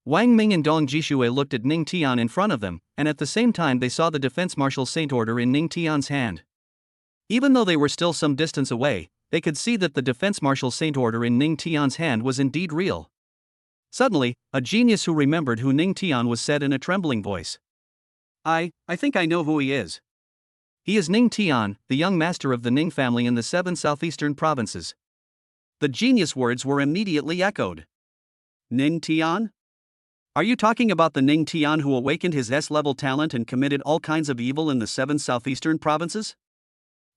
Wang Ming and Dong Jishue looked at Ning Tian in front of them, and at the same time they saw the Defense Martial Saint Order in Ning Tian's hand. Even though they were still some distance away, they could see that the Defense Martial Saint Order in Ning Tian's hand was indeed real. Suddenly, a genius who remembered who Ning Tian was said in a trembling voice. I think I know who he is. He is Ning Tian, the young master of the Ning family in the 7 southeastern provinces. The genius words were immediately echoed. Ning Tian? Are you talking about the Ning Tian who awakened his S-level talent and committed all kinds of evil in the 7 southeastern provinces?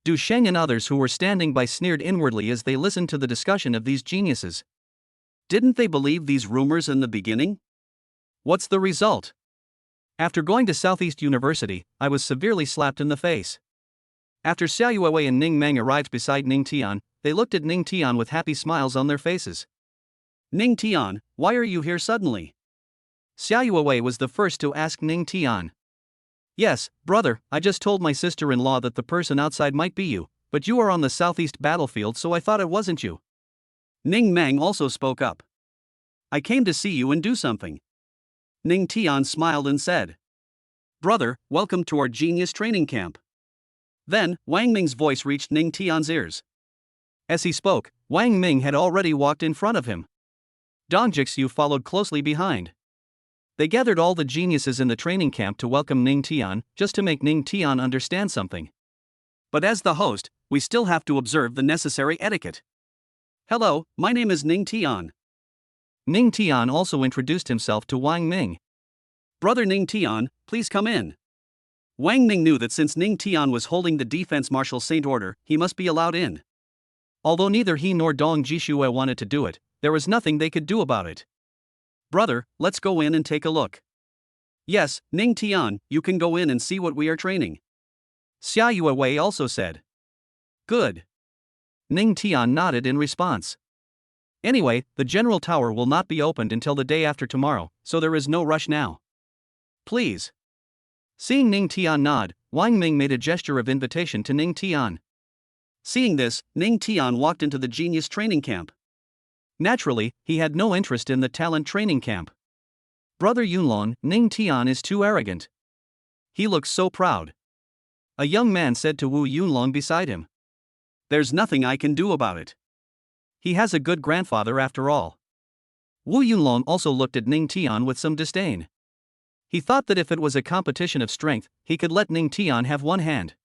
Du Sheng and others who were standing by sneered inwardly as they listened to the discussion of these geniuses. Didn't they believe these rumors in the beginning? What's the result? After going to Southeast University, I was severely slapped in the face. After Xiao Yuewei and Ning Meng arrived beside Ning Tian, they looked at Ning Tian with happy smiles on their faces. Ning Tian, why are you here suddenly? Xiao Yuewei was the first to ask Ning Tian. Yes, brother, I just told my sister-in-law that the person outside might be you, but you are on the southeast battlefield, so I thought it wasn't you. Ning Meng also spoke up. I came to see you and do something. Ning Tian smiled and said, Brother, welcome to our genius training camp. Then, Wang Ming's voice reached Ning Tian's ears. As he spoke, Wang Ming had already walked in front of him. Dong Jixiu followed closely behind. They gathered all the geniuses in the training camp to welcome Ning Tian, just to make Ning Tian understand something. But as the host, we still have to observe the necessary etiquette. Hello, my name is Ning Tian. Ning Tian also introduced himself to Wang Ming. Brother Ning Tian, please come in. Wang Ming knew that since Ning Tian was holding the Defense Martial Saint Order, he must be allowed in. Although neither he nor Dong Jishue wanted to do it, there was nothing they could do about it. Brother, let's go in and take a look. Yes, Ning Tian, you can go in and see what we are training. Xiao Yuewei also said. Good. Ning Tian nodded in response. Anyway, the General Tower will not be opened until the day after tomorrow, so there is no rush now. Please. Seeing Ning Tian nod, Wang Ming made a gesture of invitation to Ning Tian. Seeing this, Ning Tian walked into the genius training camp. Naturally, he had no interest in the talent training camp. Brother Yunlong, Ning Tian is too arrogant. He looks so proud. A young man said to Wu Yunlong beside him. There's nothing I can do about it. He has a good grandfather after all. Wu Yunlong also looked at Ning Tian with some disdain. He thought that if it was a competition of strength, he could let Ning Tian have one hand.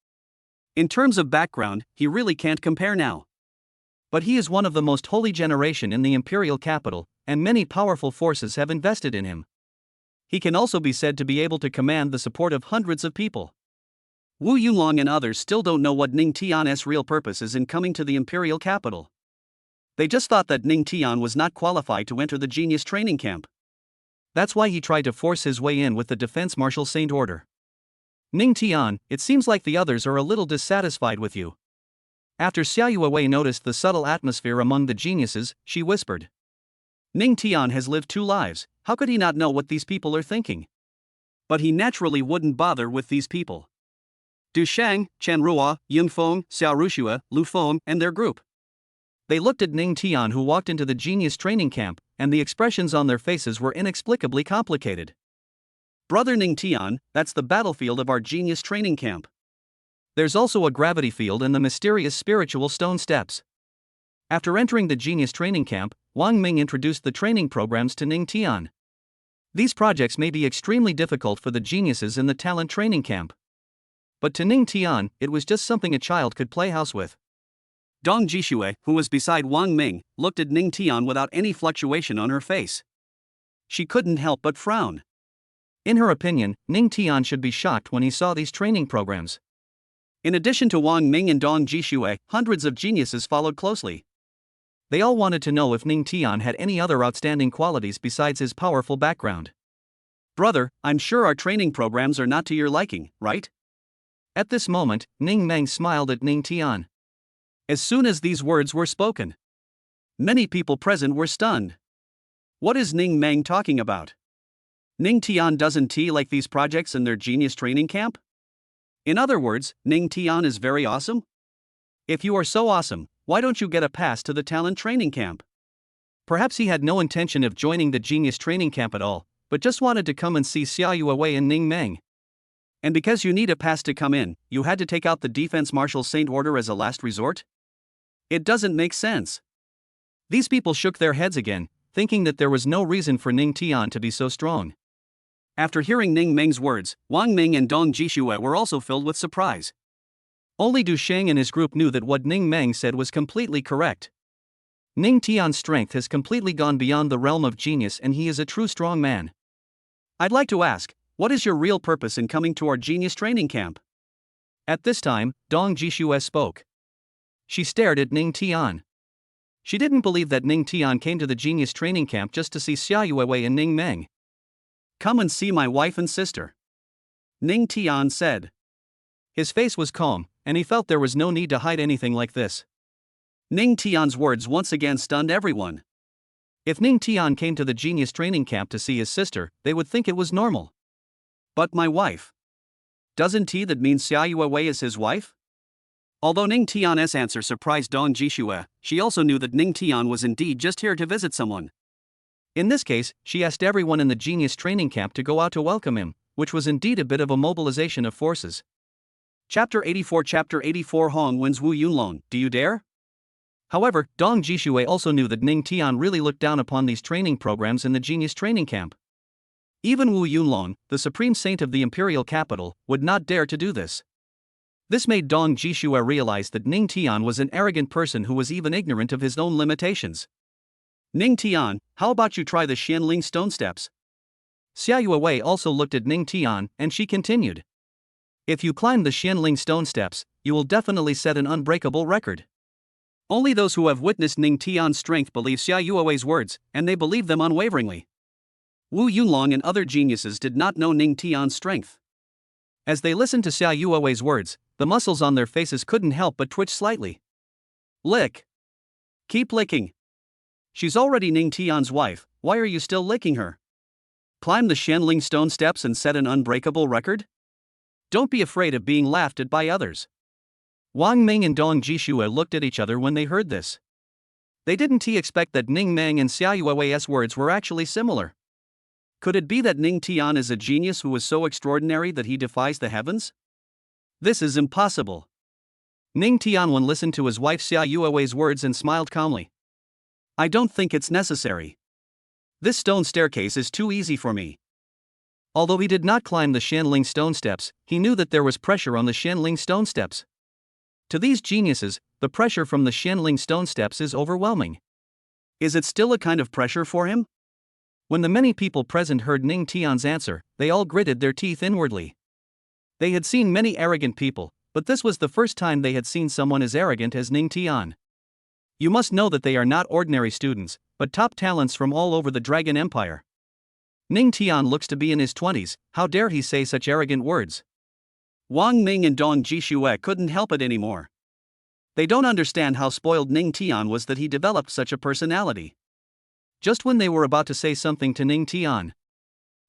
In terms of background, he really can't compare now. But he is one of the most holy generation in the imperial capital, and many powerful forces have invested in him. He can also be said to be able to command the support of hundreds of people. Wu Yunlong and others still don't know what Ning Tian's real purpose is in coming to the imperial capital. They just thought that Ning Tian was not qualified to enter the genius training camp. That's why he tried to force his way in with the Defense Martial Saint Order. Ning Tian, it seems like the others are a little dissatisfied with you. After Xiao Yuewei noticed the subtle atmosphere among the geniuses, she whispered. Ning Tian has lived 2 lives, how could he not know what these people are thinking? But he naturally wouldn't bother with these people. Du Sheng, Chen Ruo, Yunfeng, Xiao Rushue, Lu Feng, and their group. They looked at Ning Tian who walked into the genius training camp, and the expressions on their faces were inexplicably complicated. Brother Ning Tian, that's the battlefield of our genius training camp. There's also a gravity field and the mysterious spiritual stone steps. After entering the genius training camp, Wang Ming introduced the training programs to Ning Tian. These projects may be extremely difficult for the geniuses in the talent training camp. But to Ning Tian, it was just something a child could play house with. Dong Jishue, who was beside Wang Ming, looked at Ning Tian without any fluctuation on her face. She couldn't help but frown. In her opinion, Ning Tian should be shocked when he saw these training programs. In addition to Wang Ming and Dong Jishue, hundreds of geniuses followed closely. They all wanted to know if Ning Tian had any other outstanding qualities besides his powerful background. Brother, I'm sure our training programs are not to your liking, right? At this moment, Ning Meng smiled at Ning Tian. As soon as these words were spoken, many people present were stunned. What is Ning Meng talking about? Ning Tian doesn't like these projects in their genius training camp? In other words, Ning Tian is very awesome? If you are so awesome, why don't you get a pass to the talent training camp? Perhaps he had no intention of joining the genius training camp at all, but just wanted to come and see Xiao Yuewei and Ning Meng. And because you need a pass to come in, you had to take out the Defense Martial Saint Order as a last resort? It doesn't make sense. These people shook their heads again, thinking that there was no reason for Ning Tian to be so strong. After hearing Ning Meng's words, Wang Ming and Dong Jishue were also filled with surprise. Only Du Sheng and his group knew that what Ning Meng said was completely correct. Ning Tian's strength has completely gone beyond the realm of genius and he is a true strong man. I'd like to ask, what is your real purpose in coming to our genius training camp? At this time, Dong Jishue spoke. She stared at Ning Tian. She didn't believe that Ning Tian came to the genius training camp just to see Xia Yuewei and Ning Meng. Come and see my wife and sister, Ning Tian said. His face was calm, and he felt there was no need to hide anything like this. Ning Tian's words once again stunned everyone. If Ning Tian came to the genius training camp to see his sister, they would think it was normal. But my wife? Doesn't that mean Xia Yuewei is his wife? Although Ning Tian's answer surprised Dong Jishue, she also knew that Ning Tian was indeed just here to visit someone. In this case, she asked everyone in the genius training camp to go out to welcome him, which was indeed a bit of a mobilization of forces. Chapter 84 Hong wins Wu Yunlong, do you dare? However, Dong Jishue also knew that Ning Tian really looked down upon these training programs in the genius training camp. Even Wu Yunlong, the supreme saint of the imperial capital, would not dare to do this. This made Dong Jishue realize that Ning Tian was an arrogant person who was even ignorant of his own limitations. Ning Tian, how about you try the Xianling stone steps? Xia Yuewei also looked at Ning Tian, and she continued. If you climb the Xianling stone steps, you will definitely set an unbreakable record. Only those who have witnessed Ning Tian's strength believe Xia Yuewei's words, and they believe them unwaveringly. Wu Yunlong and other geniuses did not know Ning Tian's strength. As they listened to Xia Yuewei's words, the muscles on their faces couldn't help but twitch slightly. Lick. Keep licking. She's already Ning Tian's wife, why are you still licking her? Climb the Xianling stone steps and set an unbreakable record? Don't be afraid of being laughed at by others. Wang Ming and Dong Jishue looked at each other when they heard this. They didn't expect that Ning Meng and Xia Yuewei's words were actually similar. Could it be that Ning Tian is a genius who is so extraordinary that he defies the heavens? This is impossible. Ning Tianwen listened to his wife Xia Yuewei's words and smiled calmly. I don't think it's necessary. This stone staircase is too easy for me. Although he did not climb the Xianling stone steps, he knew that there was pressure on the Xianling stone steps. To these geniuses, the pressure from the Xianling stone steps is overwhelming. Is it still a kind of pressure for him? When the many people present heard Ning Tian's answer, they all gritted their teeth inwardly. They had seen many arrogant people, but this was the first time they had seen someone as arrogant as Ning Tian. You must know that they are not ordinary students, but top talents from all over the Dragon Empire. Ning Tian looks to be in his 20s, how dare he say such arrogant words? Wang Ming and Dong Jishue couldn't help it anymore. They don't understand how spoiled Ning Tian was that he developed such a personality. Just when they were about to say something to Ning Tian,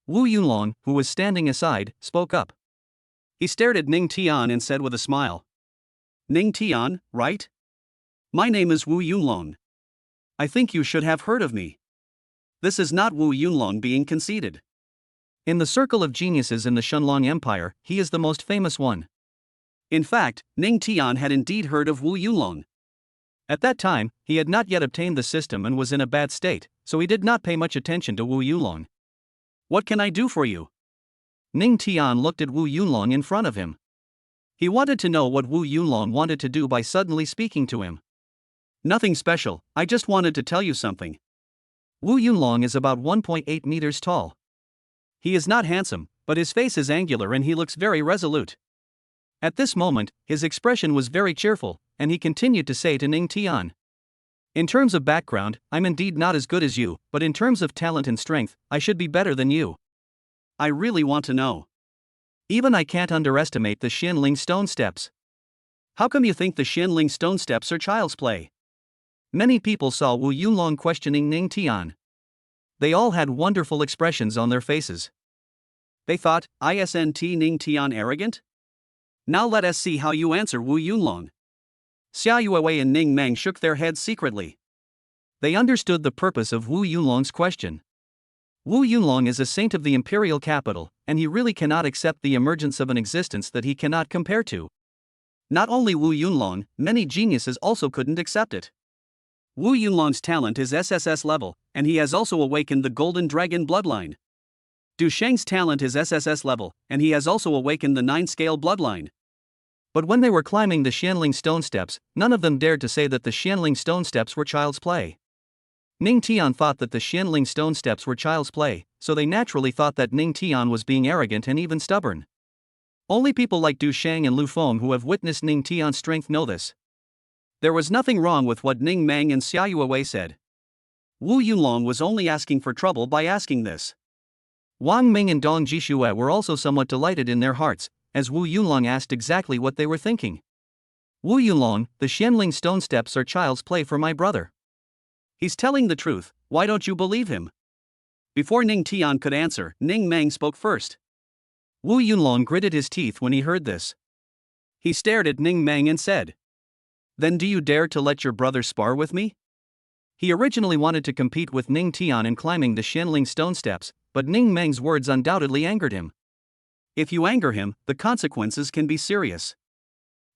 Wu Yunlong, who was standing aside, spoke up. He stared at Ning Tian and said with a smile. Ning Tian, right? My name is Wu Yunlong. I think you should have heard of me. This is not Wu Yunlong being conceited. In the circle of geniuses in the Shunlong Empire, he is the most famous one. In fact, Ning Tian had indeed heard of Wu Yunlong. At that time, he had not yet obtained the system and was in a bad state, so he did not pay much attention to Wu Yunlong. What can I do for you? Ning Tian looked at Wu Yunlong in front of him. He wanted to know what Wu Yunlong wanted to do by suddenly speaking to him. Nothing special, I just wanted to tell you something. Wu Yunlong is about 1.8 meters tall. He is not handsome, but his face is angular and he looks very resolute. At this moment, his expression was very cheerful, and he continued to say to Ning Tian. In terms of background, I'm indeed not as good as you, but in terms of talent and strength, I should be better than you. I really want to know. Even I can't underestimate the Xianling stone steps. How come you think the Xianling stone steps are child's play? Many people saw Wu Yunlong questioning Ning Tian. They all had wonderful expressions on their faces. They thought, isn't Ning Tian arrogant? Now let us see how you answer Wu Yunlong. Xia Yuewei and Ning Meng shook their heads secretly. They understood the purpose of Wu Yunlong's question. Wu Yunlong is a saint of the imperial capital, and he really cannot accept the emergence of an existence that he cannot compare to. Not only Wu Yunlong, many geniuses also couldn't accept it. Wu Yunlong's talent is SSS level, and he has also awakened the Golden Dragon bloodline. Du Sheng's talent is SSS level, and he has also awakened the 9-scale bloodline. But when they were climbing the Xianling stone steps, none of them dared to say that the Xianling stone steps were child's play. Ning Tian thought that the Xianling stone steps were child's play, so they naturally thought that Ning Tian was being arrogant and even stubborn. Only people like Du Sheng and Lu Feng who have witnessed Ning Tian's strength know this. There was nothing wrong with what Ning Mang and Xia Yuewei said. Wu Yunlong was only asking for trouble by asking this. Wang Ming and Dong Jishue were also somewhat delighted in their hearts, as Wu Yunlong asked exactly what they were thinking. Wu Yunlong, the Xianling stone steps are child's play for my brother. He's telling the truth, why don't you believe him? Before Ning Tian could answer, Ning Mang spoke first. Wu Yunlong gritted his teeth when he heard this. He stared at Ning Mang and said, "Then do you dare to let your brother spar with me?" He originally wanted to compete with Ning Tian in climbing the Xianling stone steps, but Ning Mang's words undoubtedly angered him. If you anger him, the consequences can be serious.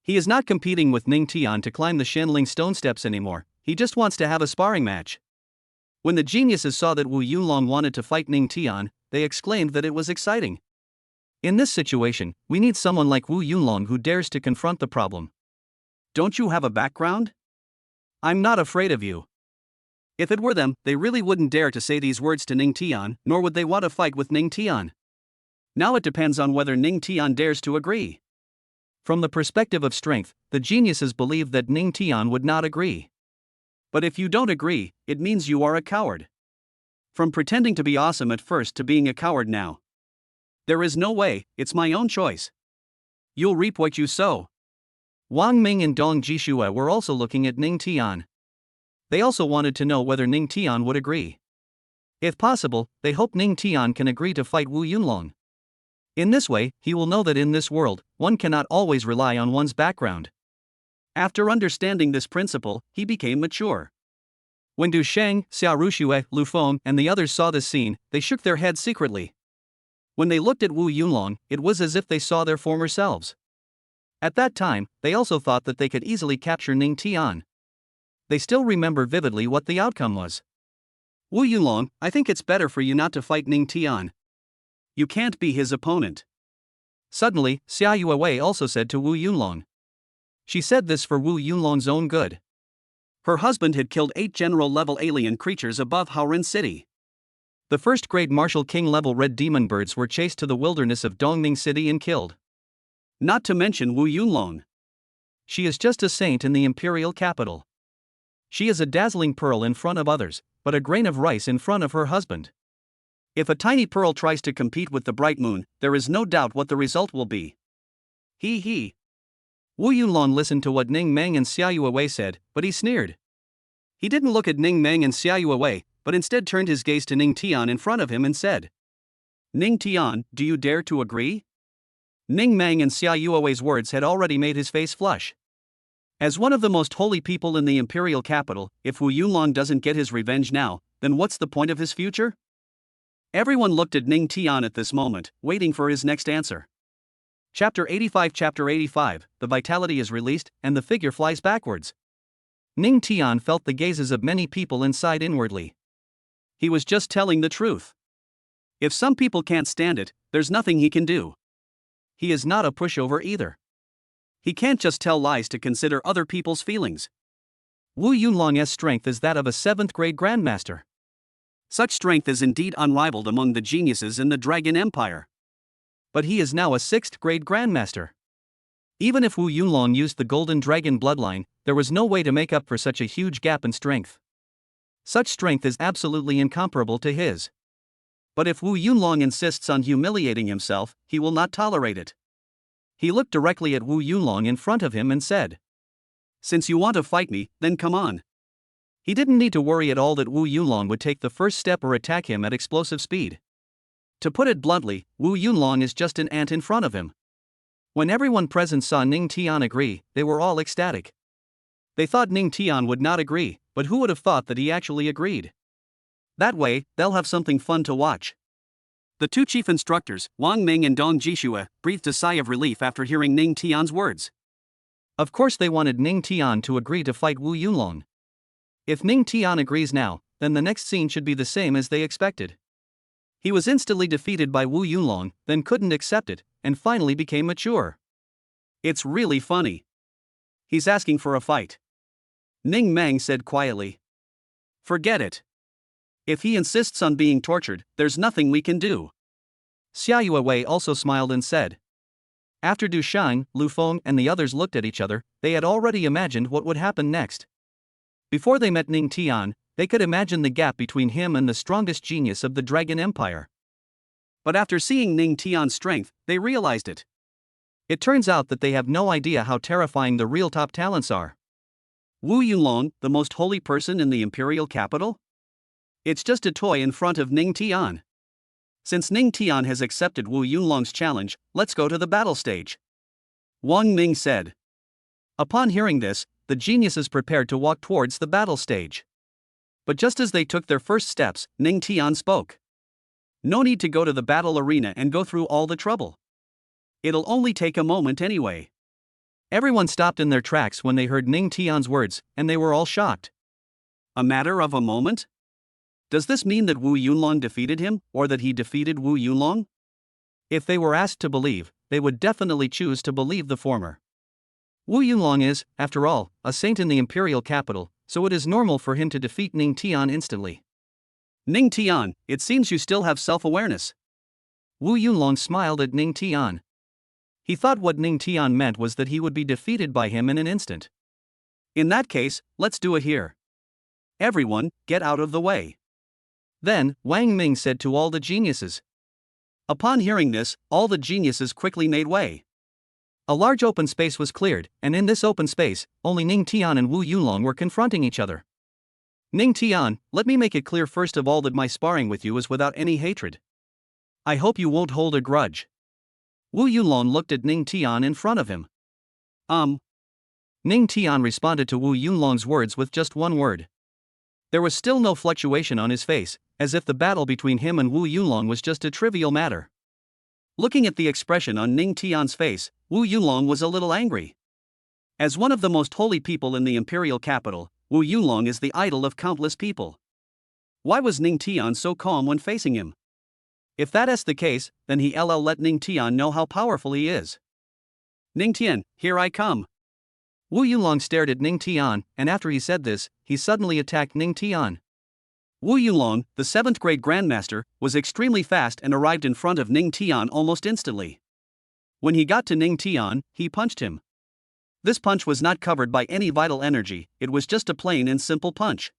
He is not competing with Ning Tian to climb the Xianling stone steps anymore, he just wants to have a sparring match. When the geniuses saw that Wu Yunlong wanted to fight Ning Tian, they exclaimed that it was exciting. In this situation, we need someone like Wu Yunlong who dares to confront the problem. Don't you have a background? I'm not afraid of you. If it were them, they really wouldn't dare to say these words to Ning Tian, nor would they want to fight with Ning Tian. Now it depends on whether Ning Tian dares to agree. From the perspective of strength, the geniuses believe that Ning Tian would not agree. But if you don't agree, it means you are a coward. From pretending to be awesome at first to being a coward now. There is no way, it's my own choice. You'll reap what you sow. Wang Ming and Dong Jishue were also looking at Ning Tian. They also wanted to know whether Ning Tian would agree. If possible, they hope Ning Tian can agree to fight Wu Yunlong. In this way, he will know that in this world, one cannot always rely on one's background. After understanding this principle, he became mature. When Du Sheng, Xia Ruxue, Lu Feng, and the others saw this scene, they shook their heads secretly. When they looked at Wu Yunlong, it was as if they saw their former selves. At that time, they also thought that they could easily capture Ning Tian. They still remember vividly what the outcome was. Wu Yunlong, I think it's better for you not to fight Ning Tian. You can't be his opponent. Suddenly, Xia Yuewei also said to Wu Yunlong. She said this for Wu Yunlong's own good. Her husband had killed 8 general-level alien creatures above Haoren City. The first-grade Martial King-level red demon birds were chased to the wilderness of Dongning City and killed. Not to mention Wu Yunlong. She is just a saint in the imperial capital. She is a dazzling pearl in front of others, but a grain of rice in front of her husband. If a tiny pearl tries to compete with the bright moon, there is no doubt what the result will be. He. Wu Yunlong listened to what Ning Mang and Xia Yuewei said, but he sneered. He didn't look at Ning Mang and Xia Yuewei, but instead turned his gaze to Ning Tian in front of him and said, Ning Tian, do you dare to agree? Ning Mang and Xia Yuewei's words had already made his face flush. As one of the most holy people in the imperial capital, if Wu Yunlong doesn't get his revenge now, then what's the point of his future? Everyone looked at Ning Tian at this moment, waiting for his next answer. Chapter 85, the vitality is released, and the figure flies backwards. Ning Tian felt the gazes of many people and sighed inwardly. He was just telling the truth. If some people can't stand it, there's nothing he can do. He is not a pushover either. He can't just tell lies to consider other people's feelings. Wu Yunlong's strength is that of a 7th-grade grandmaster. Such strength is indeed unrivaled among the geniuses in the Dragon Empire. But he is now a 6th-grade grandmaster. Even if Wu Yunlong used the Golden Dragon bloodline, there was no way to make up for such a huge gap in strength. Such strength is absolutely incomparable to his. But if Wu Yunlong insists on humiliating himself, he will not tolerate it. He looked directly at Wu Yunlong in front of him and said, Since you want to fight me, then come on. He didn't need to worry at all that Wu Yunlong would take the first step or attack him at explosive speed. To put it bluntly, Wu Yunlong is just an ant in front of him. When everyone present saw Ning Tian agree, they were all ecstatic. They thought Ning Tian would not agree, but who would have thought that he actually agreed? That way, they'll have something fun to watch. The 2 chief instructors, Wang Ming and Dong Jishue, breathed a sigh of relief after hearing Ning Tian's words. Of course they wanted Ning Tian to agree to fight Wu Yunlong. If Ning Tian agrees now, then the next scene should be the same as they expected. He was instantly defeated by Wu Yunlong, then couldn't accept it, and finally became mature. It's really funny. He's asking for a fight. Ning Meng said quietly. Forget it. If he insists on being tortured, there's nothing we can do. Xia Yuewei also smiled and said. After Du Shang, Lu Feng and the others looked at each other, they had already imagined what would happen next. Before they met Ning Tian, they could imagine the gap between him and the strongest genius of the Dragon Empire. But after seeing Ning Tian's strength, they realized it. It turns out that they have no idea how terrifying the real top talents are. Wu Yunlong, the most holy person in the imperial capital? It's just a toy in front of Ning Tian. Since Ning Tian has accepted Wu Yunlong's challenge, let's go to the battle stage. Wang Ming said. Upon hearing this, the geniuses prepared to walk towards the battle stage. But just as they took their first steps, Ning Tian spoke. No need to go to the battle arena and go through all the trouble. It'll only take a moment anyway. Everyone stopped in their tracks when they heard Ning Tian's words, and they were all shocked. A matter of a moment? Does this mean that Wu Yunlong defeated him, or that he defeated Wu Yunlong? If they were asked to believe, they would definitely choose to believe the former. Wu Yunlong is, after all, a saint in the imperial capital, so it is normal for him to defeat Ning Tian instantly. Ning Tian, it seems you still have self-awareness. Wu Yunlong smiled at Ning Tian. He thought what Ning Tian meant was that he would be defeated by him in an instant. In that case, let's do it here. Everyone, get out of the way. Then, Wang Ming said to all the geniuses. Upon hearing this, all the geniuses quickly made way. A large open space was cleared, and in this open space, only Ning Tian and Wu Yunlong were confronting each other. Ning Tian, let me make it clear first of all that my sparring with you is without any hatred. I hope you won't hold a grudge. Wu Yunlong looked at Ning Tian in front of him. Ning Tian responded to Wu Yunlong's words with just one word. There was still no fluctuation on his face, as if the battle between him and Wu Yunlong was just a trivial matter. Looking at the expression on Ning Tian's face, Wu Yunlong was a little angry. As one of the most holy people in the imperial capital, Wu Yunlong is the idol of countless people. Why was Ning Tian so calm when facing him? If that is the case, then he let Ning Tian know how powerful he is. Ning Tian, here I come. Wu Yunlong stared at Ning Tian, and after he said this, he suddenly attacked Ning Tian. Wu Yunlong, the 7th grade grandmaster, was extremely fast and arrived in front of Ning Tian almost instantly. When he got to Ning Tian, he punched him. This punch was not covered by any vital energy, it was just a plain and simple punch.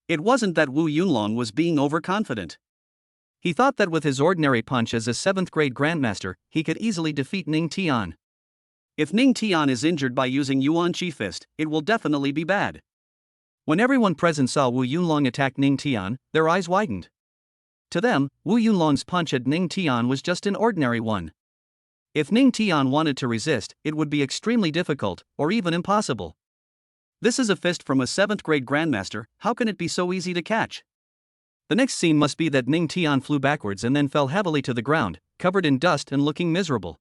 It wasn't that Wu Yunlong was being overconfident. He thought that with his ordinary punch as a 7th grade grandmaster, he could easily defeat Ning Tian. If Ning Tian is injured by using Yuan Chi Fist, it will definitely be bad. When everyone present saw Wu Yunlong attack Ning Tian, their eyes widened. To them, Wu Yunlong's punch at Ning Tian was just an ordinary one. If Ning Tian wanted to resist, it would be extremely difficult, or even impossible. This is a fist from a 7th grade grandmaster, how can it be so easy to catch? The next scene must be that Ning Tian flew backwards and then fell heavily to the ground, covered in dust and looking miserable.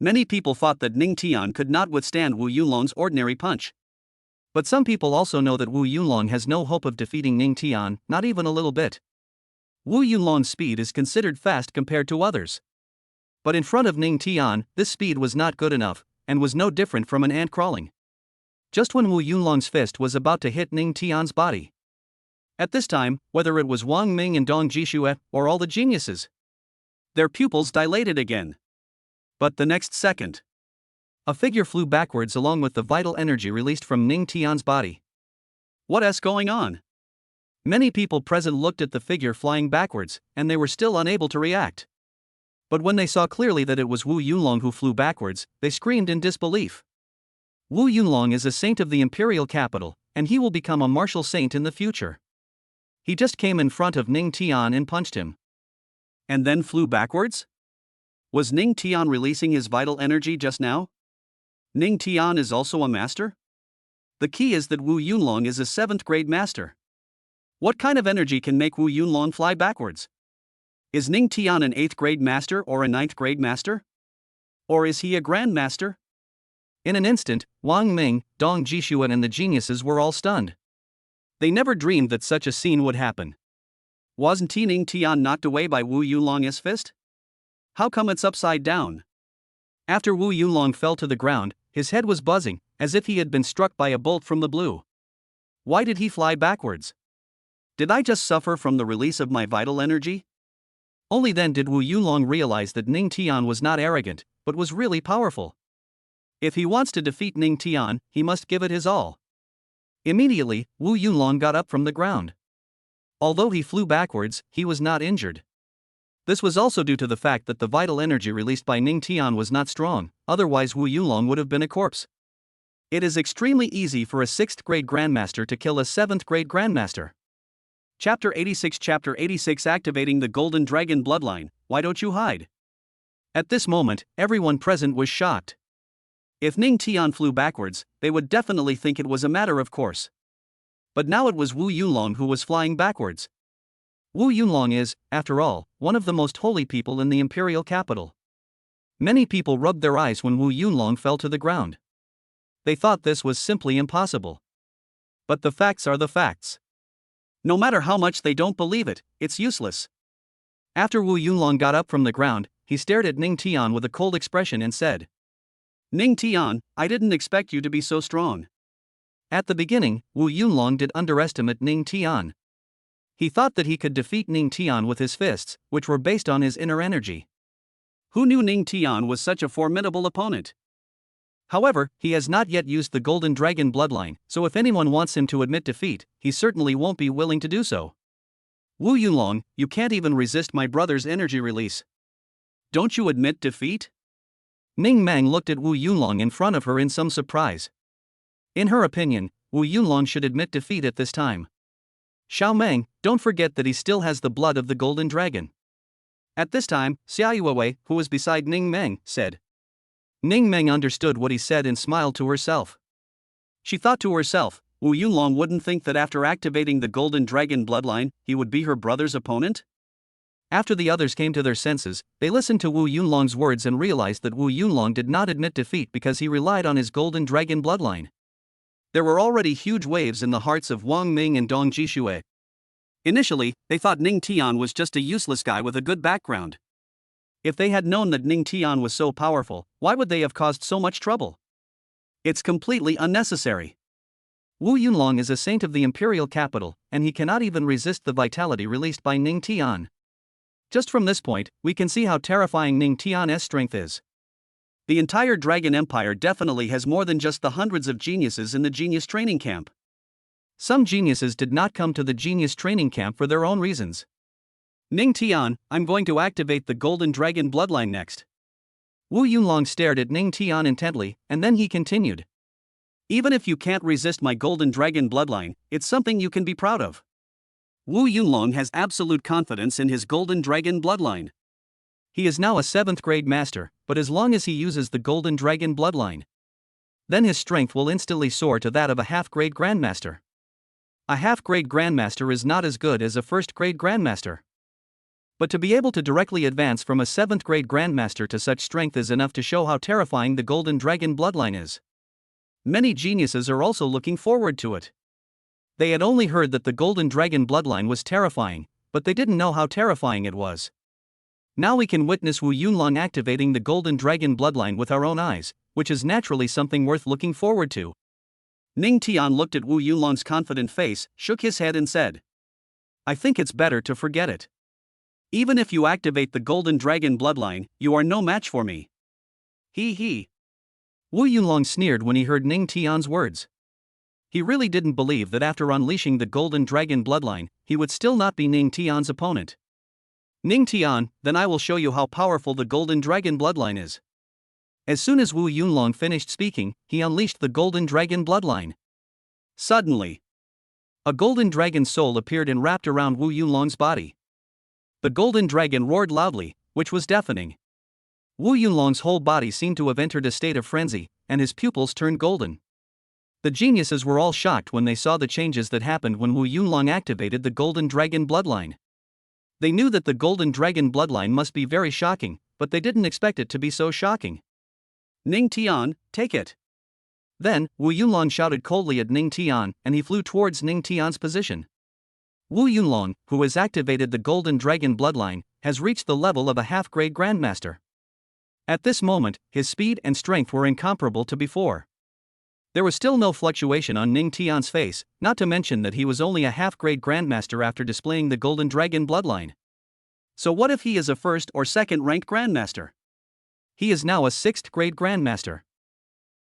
Many people thought that Ning Tian could not withstand Wu Yunlong's ordinary punch. But some people also know that Wu Yunlong has no hope of defeating Ning Tian, not even a little bit. Wu Yunlong's speed is considered fast compared to others. But in front of Ning Tian, this speed was not good enough, and was no different from an ant crawling. Just when Wu Yunlong's fist was about to hit Ning Tian's body. At this time, whether it was Wang Ming and Dong Jishue, or all the geniuses, their pupils dilated again. But the next second, a figure flew backwards along with the vital energy released from Ning Tian's body. What's going on? Many people present looked at the figure flying backwards, and they were still unable to react. But when they saw clearly that it was Wu Yunlong who flew backwards, they screamed in disbelief. Wu Yunlong is a saint of the imperial capital, and he will become a martial saint in the future. He just came in front of Ning Tian and punched him. And then flew backwards? Was Ning Tian releasing his vital energy just now? Ning Tian is also a master? The key is that Wu Yunlong is a 7th grade master. What kind of energy can make Wu Yunlong fly backwards? Is Ning Tian an 8th grade master or a 9th grade master? Or is he a grand master? In an instant, Wang Ming, Dong Jishue and the geniuses were all stunned. They never dreamed that such a scene would happen. Wasn't Ning Tian knocked away by Wu Yulong's fist? How come it's upside down? After Wu Yulong fell to the ground, his head was buzzing, as if he had been struck by a bolt from the blue. Why did he fly backwards? Did I just suffer from the release of my vital energy? Only then did Wu Yulong realize that Ning Tian was not arrogant, but was really powerful. If he wants to defeat Ning Tian, he must give it his all. Immediately, Wu Yulong got up from the ground. Although he flew backwards, he was not injured. This was also due to the fact that the vital energy released by Ning Tian was not strong, otherwise Wu Yulong would have been a corpse. It is extremely easy for a 6th grade grandmaster to kill a 7th grade grandmaster. Chapter 86 Activating the Golden Dragon Bloodline, Why Don't You Hide? At this moment, everyone present was shocked. If Ning Tian flew backwards, they would definitely think it was a matter of course. But now it was Wu Yulong who was flying backwards. Wu Yulong is, after all, one of the most holy people in the imperial capital. Many people rubbed their eyes when Wu Yulong fell to the ground. They thought this was simply impossible. But the facts are the facts. No matter how much they don't believe it, it's useless. After Wu Yulong got up from the ground, he stared at Ning Tian with a cold expression and said, "Ning Tian, I didn't expect you to be so strong." At the beginning, Wu Yulong did underestimate Ning Tian. He thought that he could defeat Ning Tian with his fists, which were based on his inner energy. Who knew Ning Tian was such a formidable opponent? However, he has not yet used the Golden Dragon bloodline, so if anyone wants him to admit defeat, he certainly won't be willing to do so. Wu Yulong, you can't even resist my brother's energy release. Don't you admit defeat? Ning Mang looked at Wu Yulong in front of her in some surprise. In her opinion, Wu Yulong should admit defeat at this time. Xiao Meng, don't forget that he still has the blood of the Golden Dragon. At this time, Xia Yuewei, who was beside Ning Meng, said. Ning Meng understood what he said and smiled to herself. She thought to herself, Wu Yulong wouldn't think that after activating the Golden Dragon bloodline, he would be her brother's opponent? After the others came to their senses, they listened to Wu Yulong's words and realized that Wu Yulong did not admit defeat because he relied on his Golden Dragon bloodline. There were already huge waves in the hearts of Wang Ming and Dong Jishue. Initially, they thought Ning Tian was just a useless guy with a good background. If they had known that Ning Tian was so powerful, why would they have caused so much trouble? It's completely unnecessary. Wu Yulong is a saint of the imperial capital, and he cannot even resist the vitality released by Ning Tian. Just from this point, we can see how terrifying Ning Tian's strength is. The entire Dragon Empire definitely has more than just the hundreds of geniuses in the genius training camp. Some geniuses did not come to the genius training camp for their own reasons. Ning Tian, I'm going to activate the Golden Dragon bloodline next. Wu Yulong stared at Ning Tian intently, and then he continued. Even if you can't resist my Golden Dragon bloodline, it's something you can be proud of. Wu Yulong has absolute confidence in his Golden Dragon bloodline. He is now a 7th grade master, but as long as he uses the Golden Dragon bloodline, then his strength will instantly soar to that of a half-grade grandmaster. A half-grade grandmaster is not as good as a 1st grade grandmaster. But to be able to directly advance from a 7th grade grandmaster to such strength is enough to show how terrifying the Golden Dragon bloodline is. Many geniuses are also looking forward to it. They had only heard that the Golden Dragon bloodline was terrifying, but they didn't know how terrifying it was. Now we can witness Wu Yulong activating the Golden Dragon bloodline with our own eyes, which is naturally something worth looking forward to. Ning Tian looked at Wu Yulong's confident face, shook his head and said, I think it's better to forget it. Even if you activate the Golden Dragon bloodline, you are no match for me. He. Wu Yulong sneered when he heard Ning Tian's words. He really didn't believe that after unleashing the Golden Dragon bloodline, he would still not be Ning Tian's opponent. Ning Tian, then I will show you how powerful the Golden Dragon bloodline is. As soon as Wu Yulong finished speaking, he unleashed the Golden Dragon bloodline. Suddenly, a Golden Dragon soul appeared and wrapped around Wu Yulong's body. The Golden Dragon roared loudly, which was deafening. Wu Yulong's whole body seemed to have entered a state of frenzy, and his pupils turned golden. The geniuses were all shocked when they saw the changes that happened when Wu Yulong activated the Golden Dragon bloodline. They knew that the Golden Dragon bloodline must be very shocking, but they didn't expect it to be so shocking. Ning Tian, take it. Then, Wu Yunlong shouted coldly at Ning Tian, and he flew towards Ning Tian's position. Wu Yunlong, who has activated the Golden Dragon bloodline, has reached the level of a half-grade Grandmaster. At this moment, his speed and strength were incomparable to before. There was still no fluctuation on Ning Tian's face, not to mention that he was only a half-grade Grandmaster after displaying the Golden Dragon bloodline. So what if he is a first or second-ranked Grandmaster? He is now a 6th-grade Grandmaster.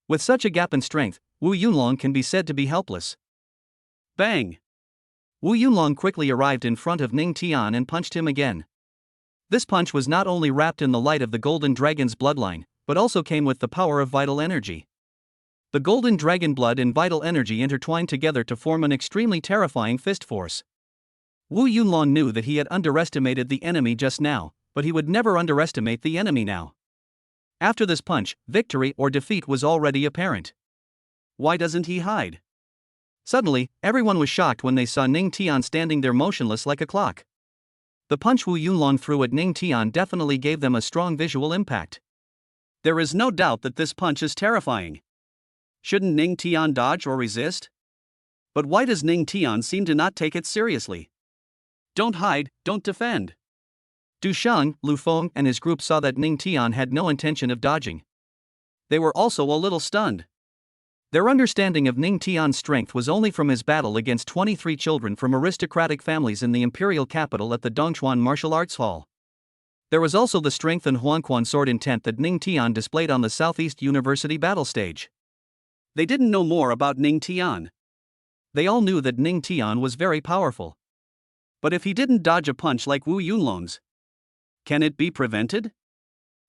With such a gap in strength, Wu Yunlong can be said to be helpless. Bang! Wu Yunlong quickly arrived in front of Ning Tian and punched him again. This punch was not only wrapped in the light of the Golden Dragon's bloodline, but also came with the power of vital energy. The Golden Dragon blood and vital energy intertwined together to form an extremely terrifying fist force. Wu Yunlong knew that he had underestimated the enemy just now, but he would never underestimate the enemy now. After this punch, victory or defeat was already apparent. Why doesn't he hide? Suddenly, everyone was shocked when they saw Ning Tian standing there motionless like a clock. The punch Wu Yunlong threw at Ning Tian definitely gave them a strong visual impact. There is no doubt that this punch is terrifying. Shouldn't Ning Tian dodge or resist? But why does Ning Tian seem to not take it seriously? Don't hide, don't defend. Du Sheng, Lu Feng and his group saw that Ning Tian had no intention of dodging. They were also a little stunned. Their understanding of Ning Tian's strength was only from his battle against 23 children from aristocratic families in the imperial capital at the Dongchuan Martial Arts Hall. There was also the strength and Huangquan sword intent that Ning Tian displayed on the Southeast University battle stage. They didn't know more about Ning Tian. They all knew that Ning Tian was very powerful. But if he didn't dodge a punch like Wu Yunlong's, can it be prevented?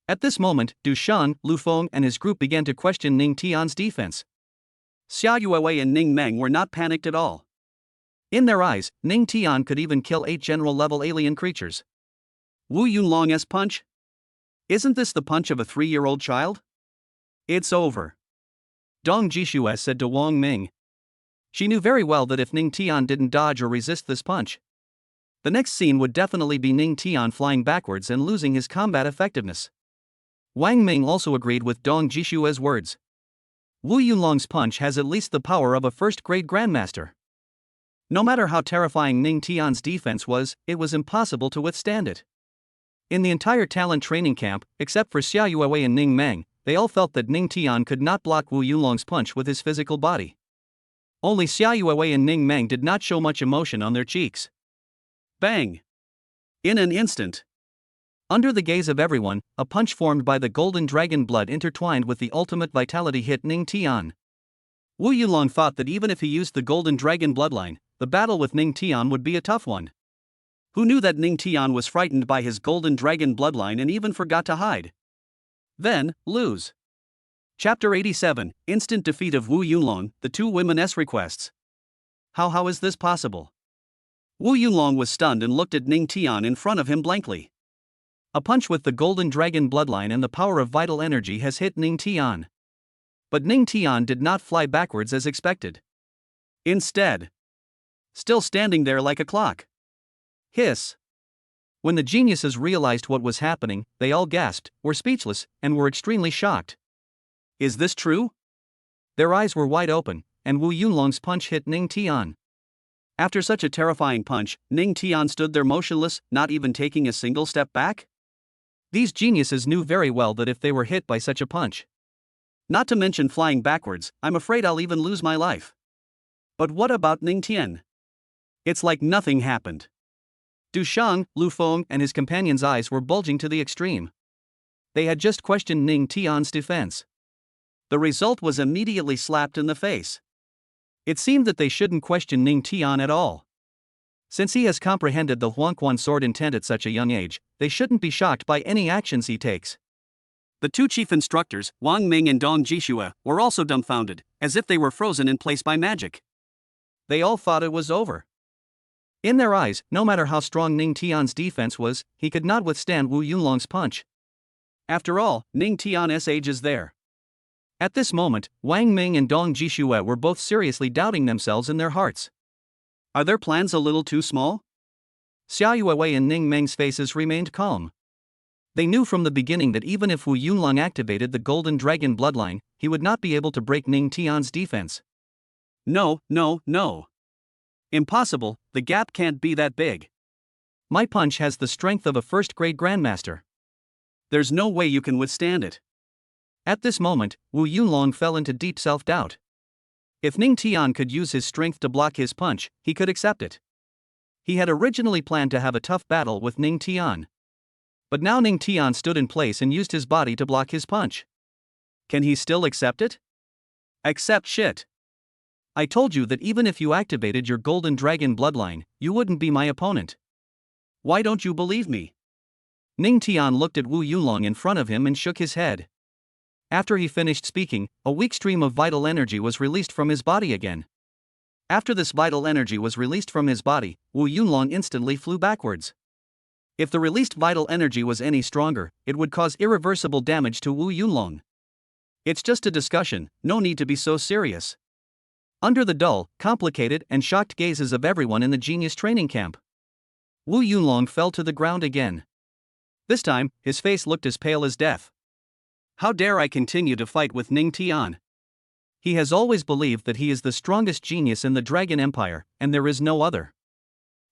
At this moment, Du Sheng, Lu Feng and his group began to question Ning Tian's defense. Xia Yuewei and Ning Meng were not panicked at all. In their eyes, Ning Tian could even kill 8 general-level alien creatures. Wu Yunlong's punch? Isn't this the punch of a 3-year-old child? It's over. Dong Jishue said to Wang Ming. She knew very well that if Ning Tian didn't dodge or resist this punch, the next scene would definitely be Ning Tian flying backwards and losing his combat effectiveness. Wang Ming also agreed with Dong Jishue's words. Wu Yunlong's punch has at least the power of a first-grade Grandmaster. No matter how terrifying Ning Tian's defense was, it was impossible to withstand it. In the entire talent training camp, except for Xia Yuewei and Ning Meng, they all felt that Ning Tian could not block Wu Yunlong's punch with his physical body. Only Xia Yuewei and Ning Meng did not show much emotion on their cheeks. Bang! In an instant. Under the gaze of everyone, a punch formed by the Golden Dragon blood intertwined with the ultimate vitality hit Ning Tian. Wu Yunlong thought that even if he used the Golden Dragon bloodline, the battle with Ning Tian would be a tough one. Who knew that Ning Tian was frightened by his Golden Dragon bloodline and even forgot to hide? Then, lose. Chapter 87, Instant Defeat of Wu Yunlong, the Two Women's Requests. How is this possible? Wu Yunlong was stunned and looked at Ning Tian in front of him blankly. A punch with the Golden Dragon bloodline and the power of vital energy has hit Ning Tian. But Ning Tian did not fly backwards as expected. Instead, still standing there like a clock. Hiss. When the geniuses realized what was happening, they all gasped, were speechless, and were extremely shocked. Is this true? Their eyes were wide open, and Wu Yunlong's punch hit Ning Tian. After such a terrifying punch, Ning Tian stood there motionless, not even taking a single step back? These geniuses knew very well that if they were hit by such a punch, not to mention flying backwards, I'm afraid I'll even lose my life. But what about Ning Tian? It's like nothing happened. Du Sheng, Lu Feng and his companions' eyes were bulging to the extreme. They had just questioned Ning Tian's defense. The result was immediately slapped in the face. It seemed that they shouldn't question Ning Tian at all. Since he has comprehended the Huangquan sword intent at such a young age, they shouldn't be shocked by any actions he takes. The two chief instructors, Wang Ming and Dong Jishue, were also dumbfounded, as if they were frozen in place by magic. They all thought it was over. In their eyes, no matter how strong Ning Tian's defense was, he could not withstand Wu Yunlong's punch. After all, Ning Tian's age is there. At this moment, Wang Ming and Dong Jishue were both seriously doubting themselves in their hearts. Are their plans a little too small? Xia Yuewei and Ning Meng's faces remained calm. They knew from the beginning that even if Wu Yunlong activated the Golden Dragon bloodline, he would not be able to break Ning Tian's defense. No, no, no. Impossible, the gap can't be that big. My punch has the strength of a first-grade grandmaster. There's no way you can withstand it. At this moment, Wu Yunlong fell into deep self-doubt. If Ning Tian could use his strength to block his punch, he could accept it. He had originally planned to have a tough battle with Ning Tian. But now Ning Tian stood in place and used his body to block his punch. Can he still accept it? Accept shit. I told you that even if you activated your Golden Dragon bloodline, you wouldn't be my opponent. Why don't you believe me? Ning Tian looked at Wu Yunlong in front of him and shook his head. After he finished speaking, a weak stream of vital energy was released from his body again. After this vital energy was released from his body, Wu Yunlong instantly flew backwards. If the released vital energy was any stronger, it would cause irreversible damage to Wu Yunlong. It's just a discussion, no need to be so serious. Under the dull, complicated, and shocked gazes of everyone in the genius training camp, Wu Yunlong fell to the ground again. This time, his face looked as pale as death. How dare I continue to fight with Ning Tian? He has always believed that he is the strongest genius in the Dragon Empire, and there is no other.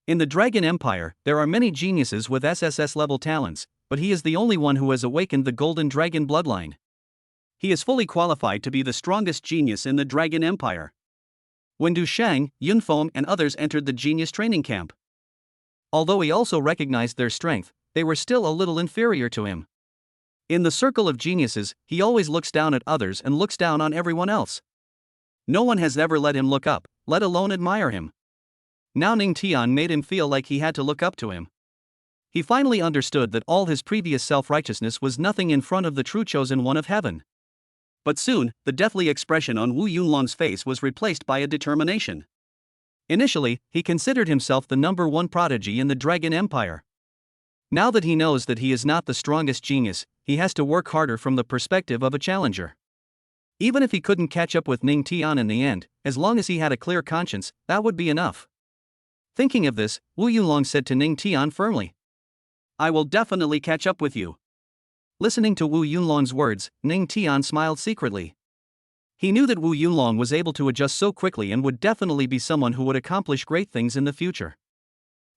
In the Dragon Empire, there are many geniuses with SSS-level talents, but he is the only one who has awakened the Golden Dragon bloodline. He is fully qualified to be the strongest genius in the Dragon Empire. When Du Shang, Yun Feng and others entered the genius training camp, although he also recognized their strength, they were still a little inferior to him. In the circle of geniuses, he always looks down at others and looks down on everyone else. No one has ever let him look up, let alone admire him. Now Ning Tian made him feel like he had to look up to him. He finally understood that all his previous self-righteousness was nothing in front of the true chosen one of heaven. But soon, the deathly expression on Wu Yunlong's face was replaced by a determination. Initially, he considered himself the number one prodigy in the Dragon Empire. Now that he knows that he is not the strongest genius, he has to work harder from the perspective of a challenger. Even if he couldn't catch up with Ning Tian in the end, as long as he had a clear conscience, that would be enough. Thinking of this, Wu Yunlong said to Ning Tian firmly, I will definitely catch up with you. Listening to Wu Yunlong's words, Ning Tian smiled secretly. He knew that Wu Yunlong was able to adjust so quickly and would definitely be someone who would accomplish great things in the future.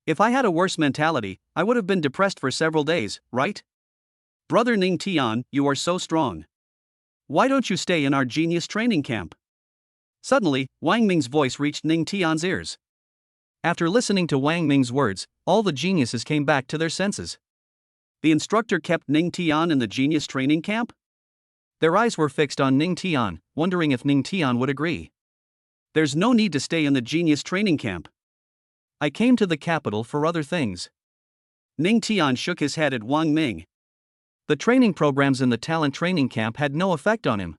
If I had a worse mentality, I would have been depressed for several days, right? Brother Ning Tian, you are so strong. Why don't you stay in our genius training camp? Suddenly, Wang Ming's voice reached Ning Tian's ears. After listening to Wang Ming's words, all the geniuses came back to their senses. The instructor kept Ning Tian in the genius training camp? Their eyes were fixed on Ning Tian, wondering if Ning Tian would agree. There's no need to stay in the genius training camp. I came to the capital for other things. Ning Tian shook his head at Wang Ming. The training programs in the talent training camp had no effect on him.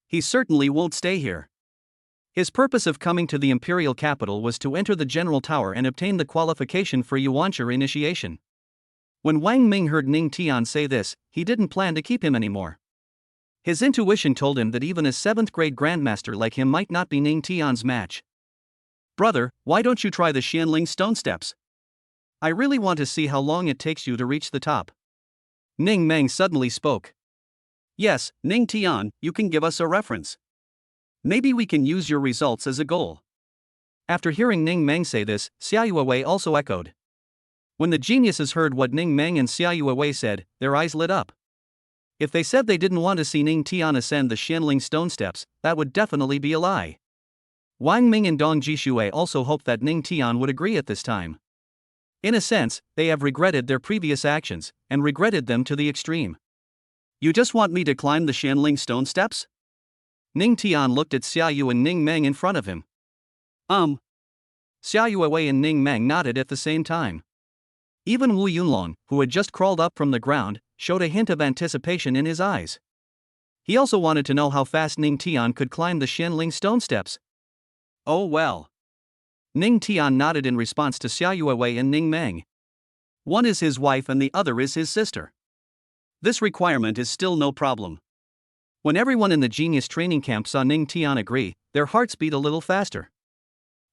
He certainly won't stay here. His purpose of coming to the imperial capital was to enter the general tower and obtain the qualification for Yuanshi initiation. When Wang Ming heard Ning Tian say this, he didn't plan to keep him anymore. His intuition told him that even a 7th grade grandmaster like him might not be Ning Tian's match. Brother, why don't you try the Xianling stone steps? I really want to see how long it takes you to reach the top. Ning Meng suddenly spoke. Yes, Ning Tian, you can give us a reference. Maybe we can use your results as a goal. After hearing Ning Meng say this, Xia Yuewei also echoed. When the geniuses heard what Ning Meng and Xia Yuewei said, their eyes lit up. If they said they didn't want to see Ning Tian ascend the Xianling stone steps, that would definitely be a lie. Wang Ming and Dong Jishui also hoped that Ning Tian would agree at this time. In a sense, they have regretted their previous actions, and regretted them to the extreme. You just want me to climb the Xianling stone steps? Ning Tian looked at Xia Yu and Ning Meng in front of him. Xia Yuewei and Ning Meng nodded at the same time. Even Wu Yunlong, who had just crawled up from the ground, showed a hint of anticipation in his eyes. He also wanted to know how fast Ning Tian could climb the Xianling stone steps. Oh well. Ning Tian nodded in response to Xia Yuewei and Ning Meng. One is his wife and the other is his sister. This requirement is still no problem. When everyone in the genius training camp saw Ning Tian agree, their hearts beat a little faster.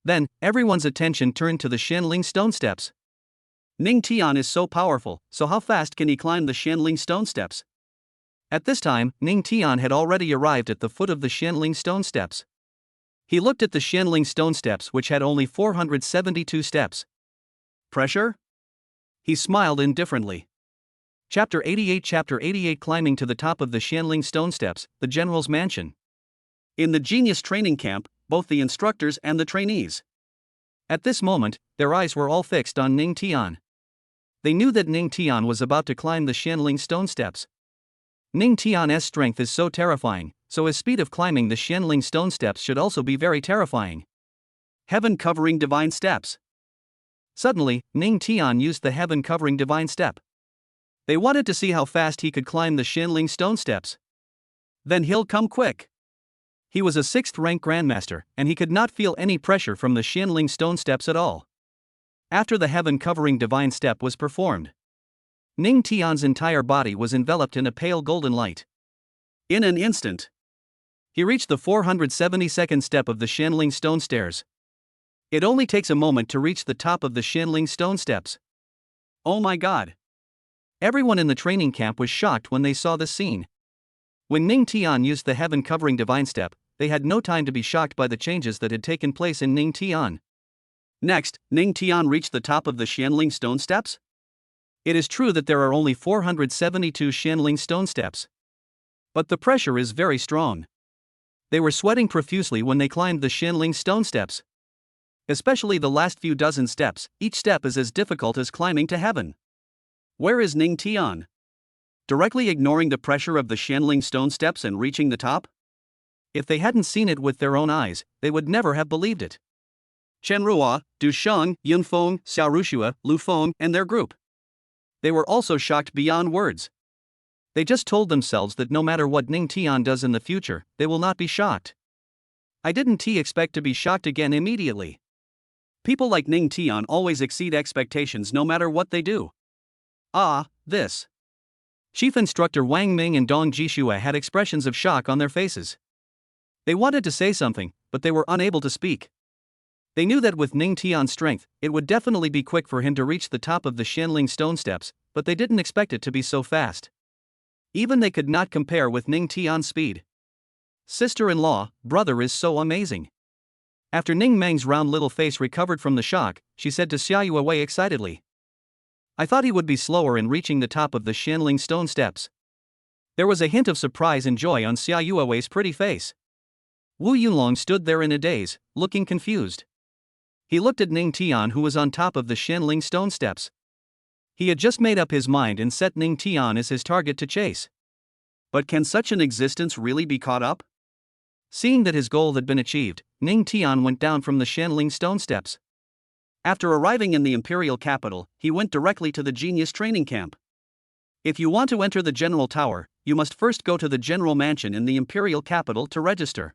Then, everyone's attention turned to the Xianling stone steps. Ning Tian is so powerful, so how fast can he climb the Xianling stone steps? At this time, Ning Tian had already arrived at the foot of the Xianling stone steps. He looked at the Xianling stone steps, which had only 472 steps. Pressure? He smiled indifferently. Chapter 88 Climbing to the top of the Xianling stone steps, the general's mansion. In the genius training camp, both the instructors and the trainees. At this moment, their eyes were all fixed on Ning Tian. They knew that Ning Tian was about to climb the Xianling stone steps. Ning Tian's strength is so terrifying, so his speed of climbing the Xianling stone steps should also be very terrifying. Heaven-covering divine steps. Suddenly, Ning Tian used the heaven-covering divine step. They wanted to see how fast he could climb the Xianling stone steps. Then he'll come quick. He was a 6th rank grandmaster, and he could not feel any pressure from the Xianling stone steps at all. After the heaven-covering divine step was performed, Ning Tian's entire body was enveloped in a pale golden light. In an instant, he reached the 472nd step of the Xianling stone stairs. It only takes a moment to reach the top of the Xianling stone steps. Oh my god! Everyone in the training camp was shocked when they saw this scene. When Ning Tian used the heaven-covering divine step, they had no time to be shocked by the changes that had taken place in Ning Tian. Next, Ning Tian reached the top of the Xianling stone steps? It is true that there are only 472 Xianling stone steps. But the pressure is very strong. They were sweating profusely when they climbed the Xianling stone steps. Especially the last few dozen steps, each step is as difficult as climbing to heaven. Where is Ning Tian? Directly ignoring the pressure of the Xianling stone steps and reaching the top? If they hadn't seen it with their own eyes, they would never have believed it. Chen Ruo, Du Sheng, Yunfeng, Xiaoruxue, Lu Feng, and their group. They were also shocked beyond words. They just told themselves that no matter what Ning Tian does in the future, they will not be shocked. I didn't expect to be shocked again immediately. People like Ning Tian always exceed expectations no matter what they do. This. Chief Instructor Wang Ming and Dong Jishue had expressions of shock on their faces. They wanted to say something, but they were unable to speak. They knew that with Ning Tian's strength, it would definitely be quick for him to reach the top of the Xianling stone steps, but they didn't expect it to be so fast. Even they could not compare with Ning Tian's speed. Sister-in-law, brother is so amazing. After Ning Meng's round little face recovered from the shock, she said to Xiaoyue excitedly. I thought he would be slower in reaching the top of the Xianling stone steps. There was a hint of surprise and joy on Xiaoyue's pretty face. Wu Yunlong stood there in a daze, looking confused. He looked at Ning Tian, who was on top of the Xianling stone steps. He had just made up his mind and set Ning Tian as his target to chase. But can such an existence really be caught up? Seeing that his goal had been achieved, Ning Tian went down from the Xianling stone steps. After arriving in the imperial capital, he went directly to the genius training camp. If you want to enter the general tower, you must first go to the general mansion in the imperial capital to register.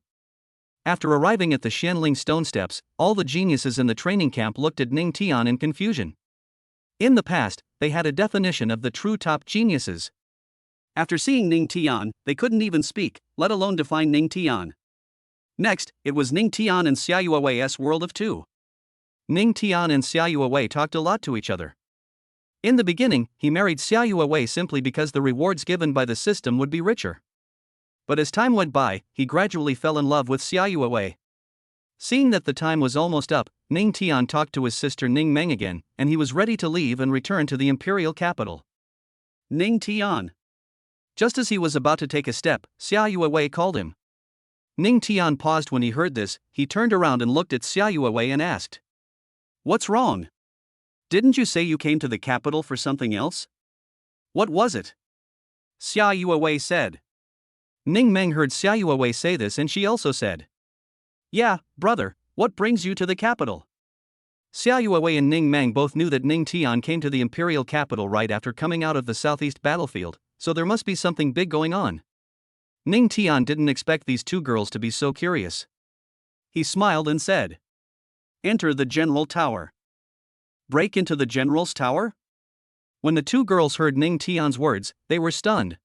After arriving at the Xianling stone steps, all the geniuses in the training camp looked at Ning Tian in confusion. In the past, they had a definition of the true top geniuses. After seeing Ning Tian, they couldn't even speak, let alone define Ning Tian. Next, it was Ning Tian and Xiaoyue's world of two. Ning Tian and Xiaoyue talked a lot to each other. In the beginning, he married Xiaoyue simply because the rewards given by the system would be richer. But as time went by, he gradually fell in love with Xiaoyue. Seeing that the time was almost up, Ning Tian talked to his sister Ning Meng again, and he was ready to leave and return to the imperial capital. Ning Tian. Just as he was about to take a step, Xiaoyue called him. Ning Tian paused when he heard this. He turned around and looked at Xiaoyue and asked, What's wrong? Didn't you say you came to the capital for something else? What was it? Xiaoyue said. Ning Meng heard Xiaoyue say this and she also said, Yeah, brother, what brings you to the capital? Xiaoyue and Ning Meng both knew that Ning Tian came to the imperial capital right after coming out of the southeast battlefield, so there must be something big going on. Ning Tian didn't expect these two girls to be so curious. He smiled and said, Enter the general tower. Break into the general's tower? When the two girls heard Ning Tian's words, they were stunned.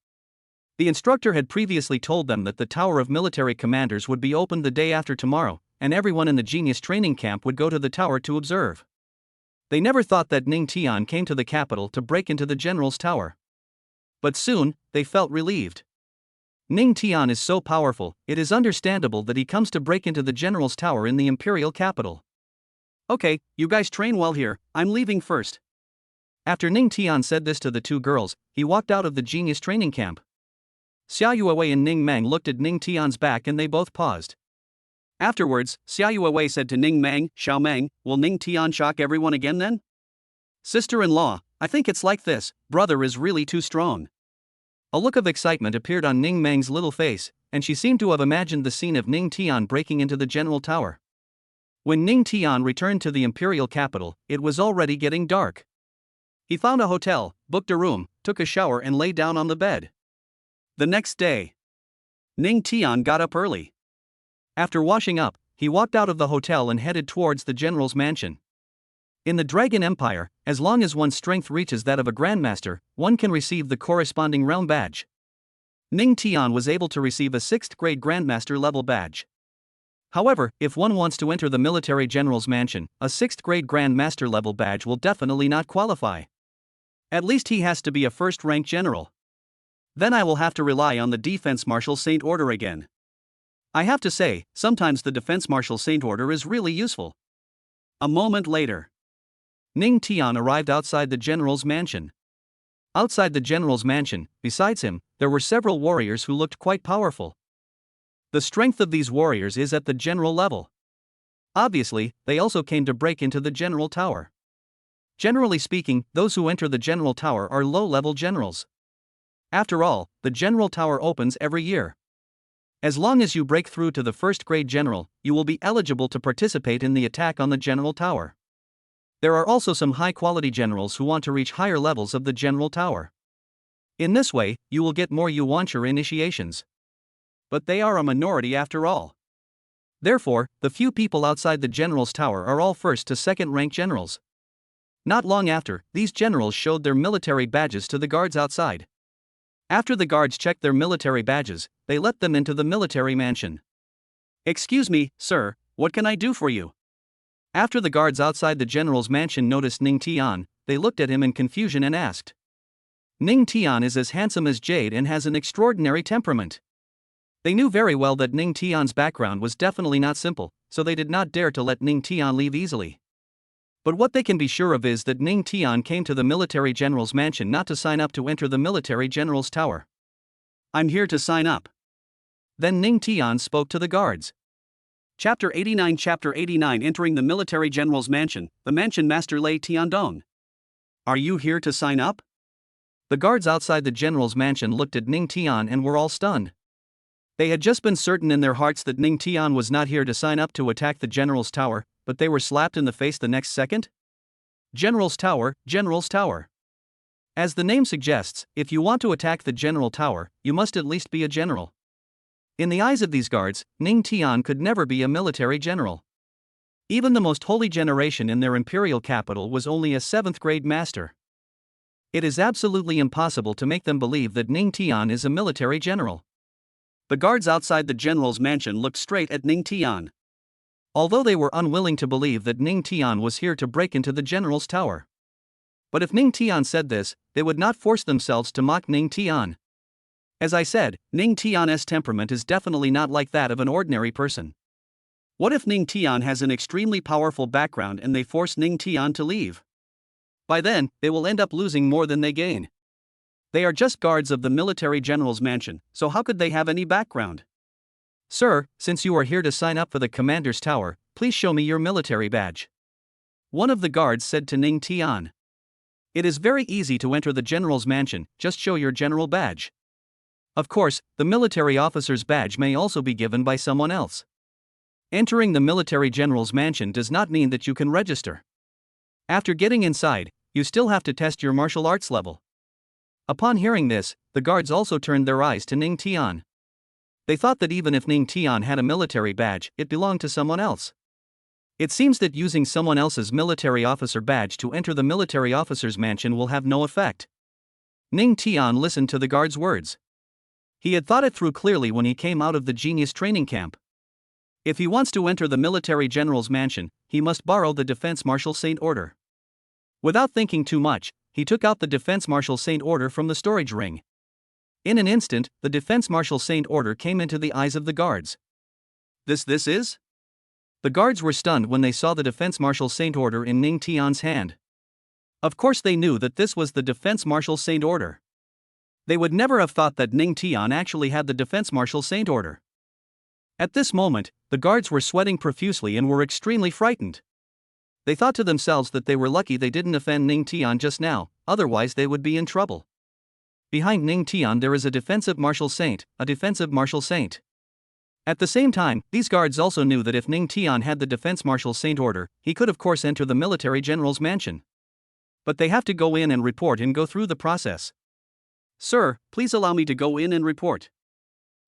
The instructor had previously told them that the Tower of Military Commanders would be opened the day after tomorrow, and everyone in the genius training camp would go to the tower to observe. They never thought that Ning Tian came to the capital to break into the general's tower. But soon, they felt relieved. Ning Tian is so powerful, it is understandable that he comes to break into the general's tower in the imperial capital. Okay, you guys train well here, I'm leaving first. After Ning Tian said this to the two girls, he walked out of the genius training camp. Xia Yuewei and Ning Meng looked at Ning Tian's back and they both paused. Afterwards, Xia Yuewei said to Ning Meng, "Xiao Meng, will Ning Tian shock everyone again then?" "Sister-in-law, I think it's like this, brother is really too strong." A look of excitement appeared on Ning Meng's little face, and she seemed to have imagined the scene of Ning Tian breaking into the general tower. When Ning Tian returned to the imperial capital, it was already getting dark. He found a hotel, booked a room, took a shower and lay down on the bed. The next day, Ning Tian got up early. After washing up, he walked out of the hotel and headed towards the general's mansion. In the Dragon Empire, as long as one's strength reaches that of a grandmaster, one can receive the corresponding realm badge. Ning Tian was able to receive a 6th grade grandmaster level badge. However, if one wants to enter the military general's mansion, a 6th grade grandmaster level badge will definitely not qualify. At least he has to be a first-rank general. Then I will have to rely on the Defense Marshal Saint Order again. I have to say, sometimes the Defense Marshal Saint Order is really useful. A moment later, Ning Tian arrived outside the general's mansion. Outside the general's mansion, besides him, there were several warriors who looked quite powerful. The strength of these warriors is at the general level. Obviously, they also came to break into the general tower. Generally speaking, those who enter the general tower are low-level generals. After all, the general tower opens every year. As long as you break through to the 1st grade general, you will be eligible to participate in the attack on the general tower. There are also some high-quality generals who want to reach higher levels of the general tower. In this way, you will get more yuancher initiations. But they are a minority after all. Therefore, the few people outside the general's tower are all 1st to 2nd rank generals. Not long after, these generals showed their military badges to the guards outside. After the guards checked their military badges, they let them into the military mansion. "Excuse me, sir, what can I do for you?" After the guards outside the general's mansion noticed Ning Tian, they looked at him in confusion and asked. Ning Tian is as handsome as jade and has an extraordinary temperament. They knew very well that Ning Tian's background was definitely not simple, so they did not dare to let Ning Tian leave easily. But what they can be sure of is that Ning Tian came to the military general's mansion not to sign up to enter the military general's tower. "I'm here to sign up." Then Ning Tian spoke to the guards. Chapter 89 Entering the military general's mansion, the mansion master Lei Tiandong. "Are you here to sign up?" The guards outside the general's mansion looked at Ning Tian and were all stunned. They had just been certain in their hearts that Ning Tian was not here to sign up to attack the general's tower, but they were slapped in the face the next second? General's tower, general's tower. As the name suggests, if you want to attack the general tower, you must at least be a general. In the eyes of these guards, Ning Tian could never be a military general. Even the most holy generation in their imperial capital was only a 7th grade master. It is absolutely impossible to make them believe that Ning Tian is a military general. The guards outside the general's mansion looked straight at Ning Tian. Although they were unwilling to believe that Ning Tian was here to break into the general's tower. But if Ning Tian said this, they would not force themselves to mock Ning Tian. As I said, Ning Tian's temperament is definitely not like that of an ordinary person. What if Ning Tian has an extremely powerful background and they force Ning Tian to leave? By then, they will end up losing more than they gain. They are just guards of the military general's mansion, so how could they have any background? "Sir, since you are here to sign up for the commander's tower, please show me your military badge." One of the guards said to Ning Tian. "It is very easy to enter the general's mansion, just show your general badge." Of course, the military officer's badge may also be given by someone else. Entering the military general's mansion does not mean that you can register. After getting inside, you still have to test your martial arts level. Upon hearing this, the guards also turned their eyes to Ning Tian. They thought that even if Ning Tian had a military badge, it belonged to someone else. It seems that using someone else's military officer badge to enter the military officer's mansion will have no effect. Ning Tian listened to the guard's words. He had thought it through clearly when he came out of the genius training camp. If he wants to enter the military general's mansion, he must borrow the Defense Marshal Saint Order. Without thinking too much, he took out the Defense Marshal Saint Order from the storage ring. In an instant, the Defense Marshal Saint Order came into the eyes of the guards. This is? The guards were stunned when they saw the Defense Marshal Saint Order in Ning Tian's hand. Of course they knew that this was the Defense Marshal Saint Order. They would never have thought that Ning Tian actually had the Defense Marshal Saint Order. At this moment, the guards were sweating profusely and were extremely frightened. They thought to themselves that they were lucky they didn't offend Ning Tian just now, otherwise they would be in trouble. Behind Ning Tian there is a defensive martial saint, a defensive martial saint. At the same time, these guards also knew that if Ning Tian had the Defense Marshal Saint Order, he could of course enter the military general's mansion. But they have to go in and report and go through the process. Sir, please allow me to go in and report.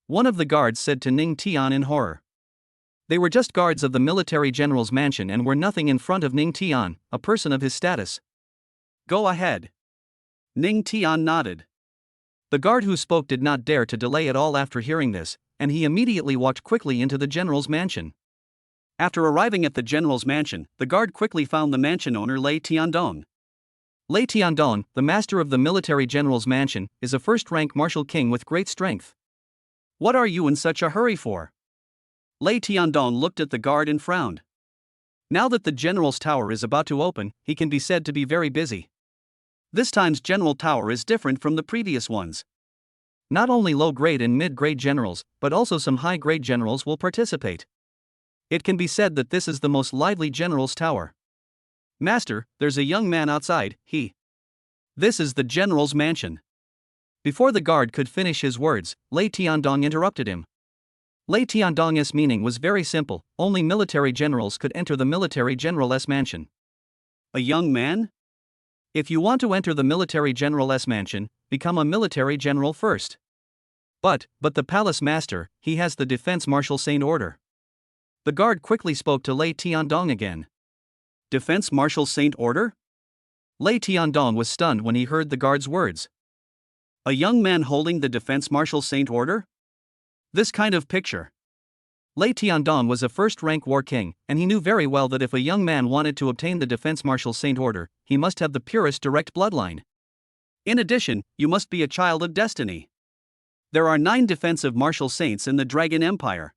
One of the guards said to Ning Tian in horror. They were just guards of the military general's mansion and were nothing in front of Ning Tian, a person of his status. Go ahead. Ning Tian nodded. The guard who spoke did not dare to delay at all after hearing this, and he immediately walked quickly into the general's mansion. After arriving at the general's mansion, the guard quickly found the mansion owner Lei Tiandong. Lei Tiandong, the master of the military general's mansion, is a first-rank martial king with great strength. What are you in such a hurry for? Lei Tiandong looked at the guard and frowned. Now that the general's tower is about to open, he can be said to be very busy. This time's general tower is different from the previous ones. Not only low-grade and mid-grade generals, but also some high-grade generals will participate. It can be said that this is the most lively general's tower. Master, there's a young man outside, This is the general's mansion. Before the guard could finish his words, Lei Tiandong interrupted him. Lei Tiandong's meaning was very simple, only military generals could enter the military general's mansion. A young man? If you want to enter the military general's mansion, become a military general first. But the palace master, he has the Defense Marshal Saint Order. The guard quickly spoke to Lei Tiandong again. Defense Marshal Saint Order? Lei Tiandong was stunned when he heard the guard's words. A young man holding the Defense Marshal Saint Order? This kind of picture. Lei Tiandong was a first-rank war king, and he knew very well that if a young man wanted to obtain the Defense Marshal Saint Order, he must have the purest direct bloodline. In addition, you must be a child of destiny. There are 9 defensive martial saints in the Dragon Empire.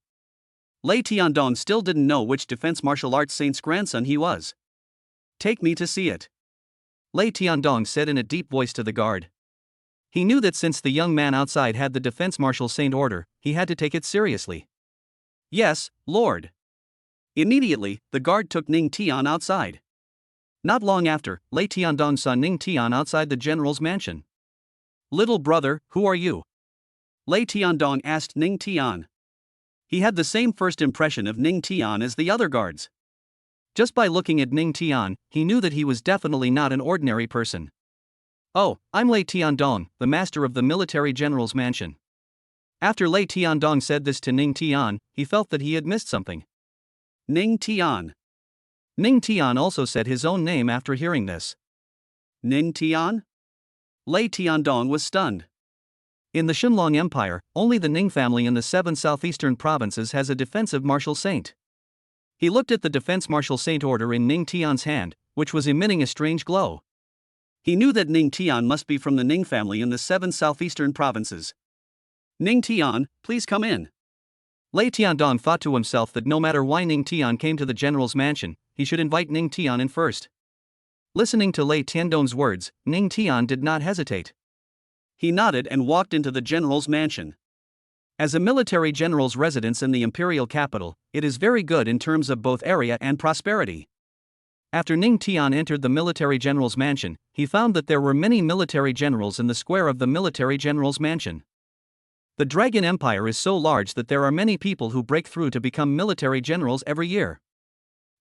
Lei Tiandong still didn't know which defense martial arts saint's grandson he was. Take me to see it. Lei Tiandong said in a deep voice to the guard. He knew that since the young man outside had the Defense Marshal Saint Order, he had to take it seriously. Yes, Lord. Immediately, the guard took Ning Tian outside. Not long after, Lei Tiandong saw Ning Tian outside the general's mansion. Little brother, who are you? Lei Tiandong asked Ning Tian. He had the same first impression of Ning Tian as the other guards. Just by looking at Ning Tian, he knew that he was definitely not an ordinary person. Oh, I'm Lei Tiandong, the master of the military general's mansion. After Lei Tiandong said this to Ning Tian, he felt that he had missed something. Ning Tian. Ning Tian also said his own name after hearing this. Ning Tian? Lei Tiandong was stunned. In the Xinlong Empire, only the Ning family in the 7 southeastern provinces has a defensive martial saint. He looked at the Defense Marshal Saint Order in Ning Tian's hand, which was emitting a strange glow. He knew that Ning Tian must be from the Ning family in the 7 southeastern provinces. Ning Tian, please come in. Lei Tiandong thought to himself that no matter why Ning Tian came to the general's mansion, he should invite Ning Tian in first. Listening to Lei Tiandong's words, Ning Tian did not hesitate. He nodded and walked into the general's mansion. As a military general's residence in the imperial capital, it is very good in terms of both area and prosperity. After Ning Tian entered the military general's mansion, he found that there were many military generals in the square of the military general's mansion. The Dragon Empire is so large that there are many people who break through to become military generals every year.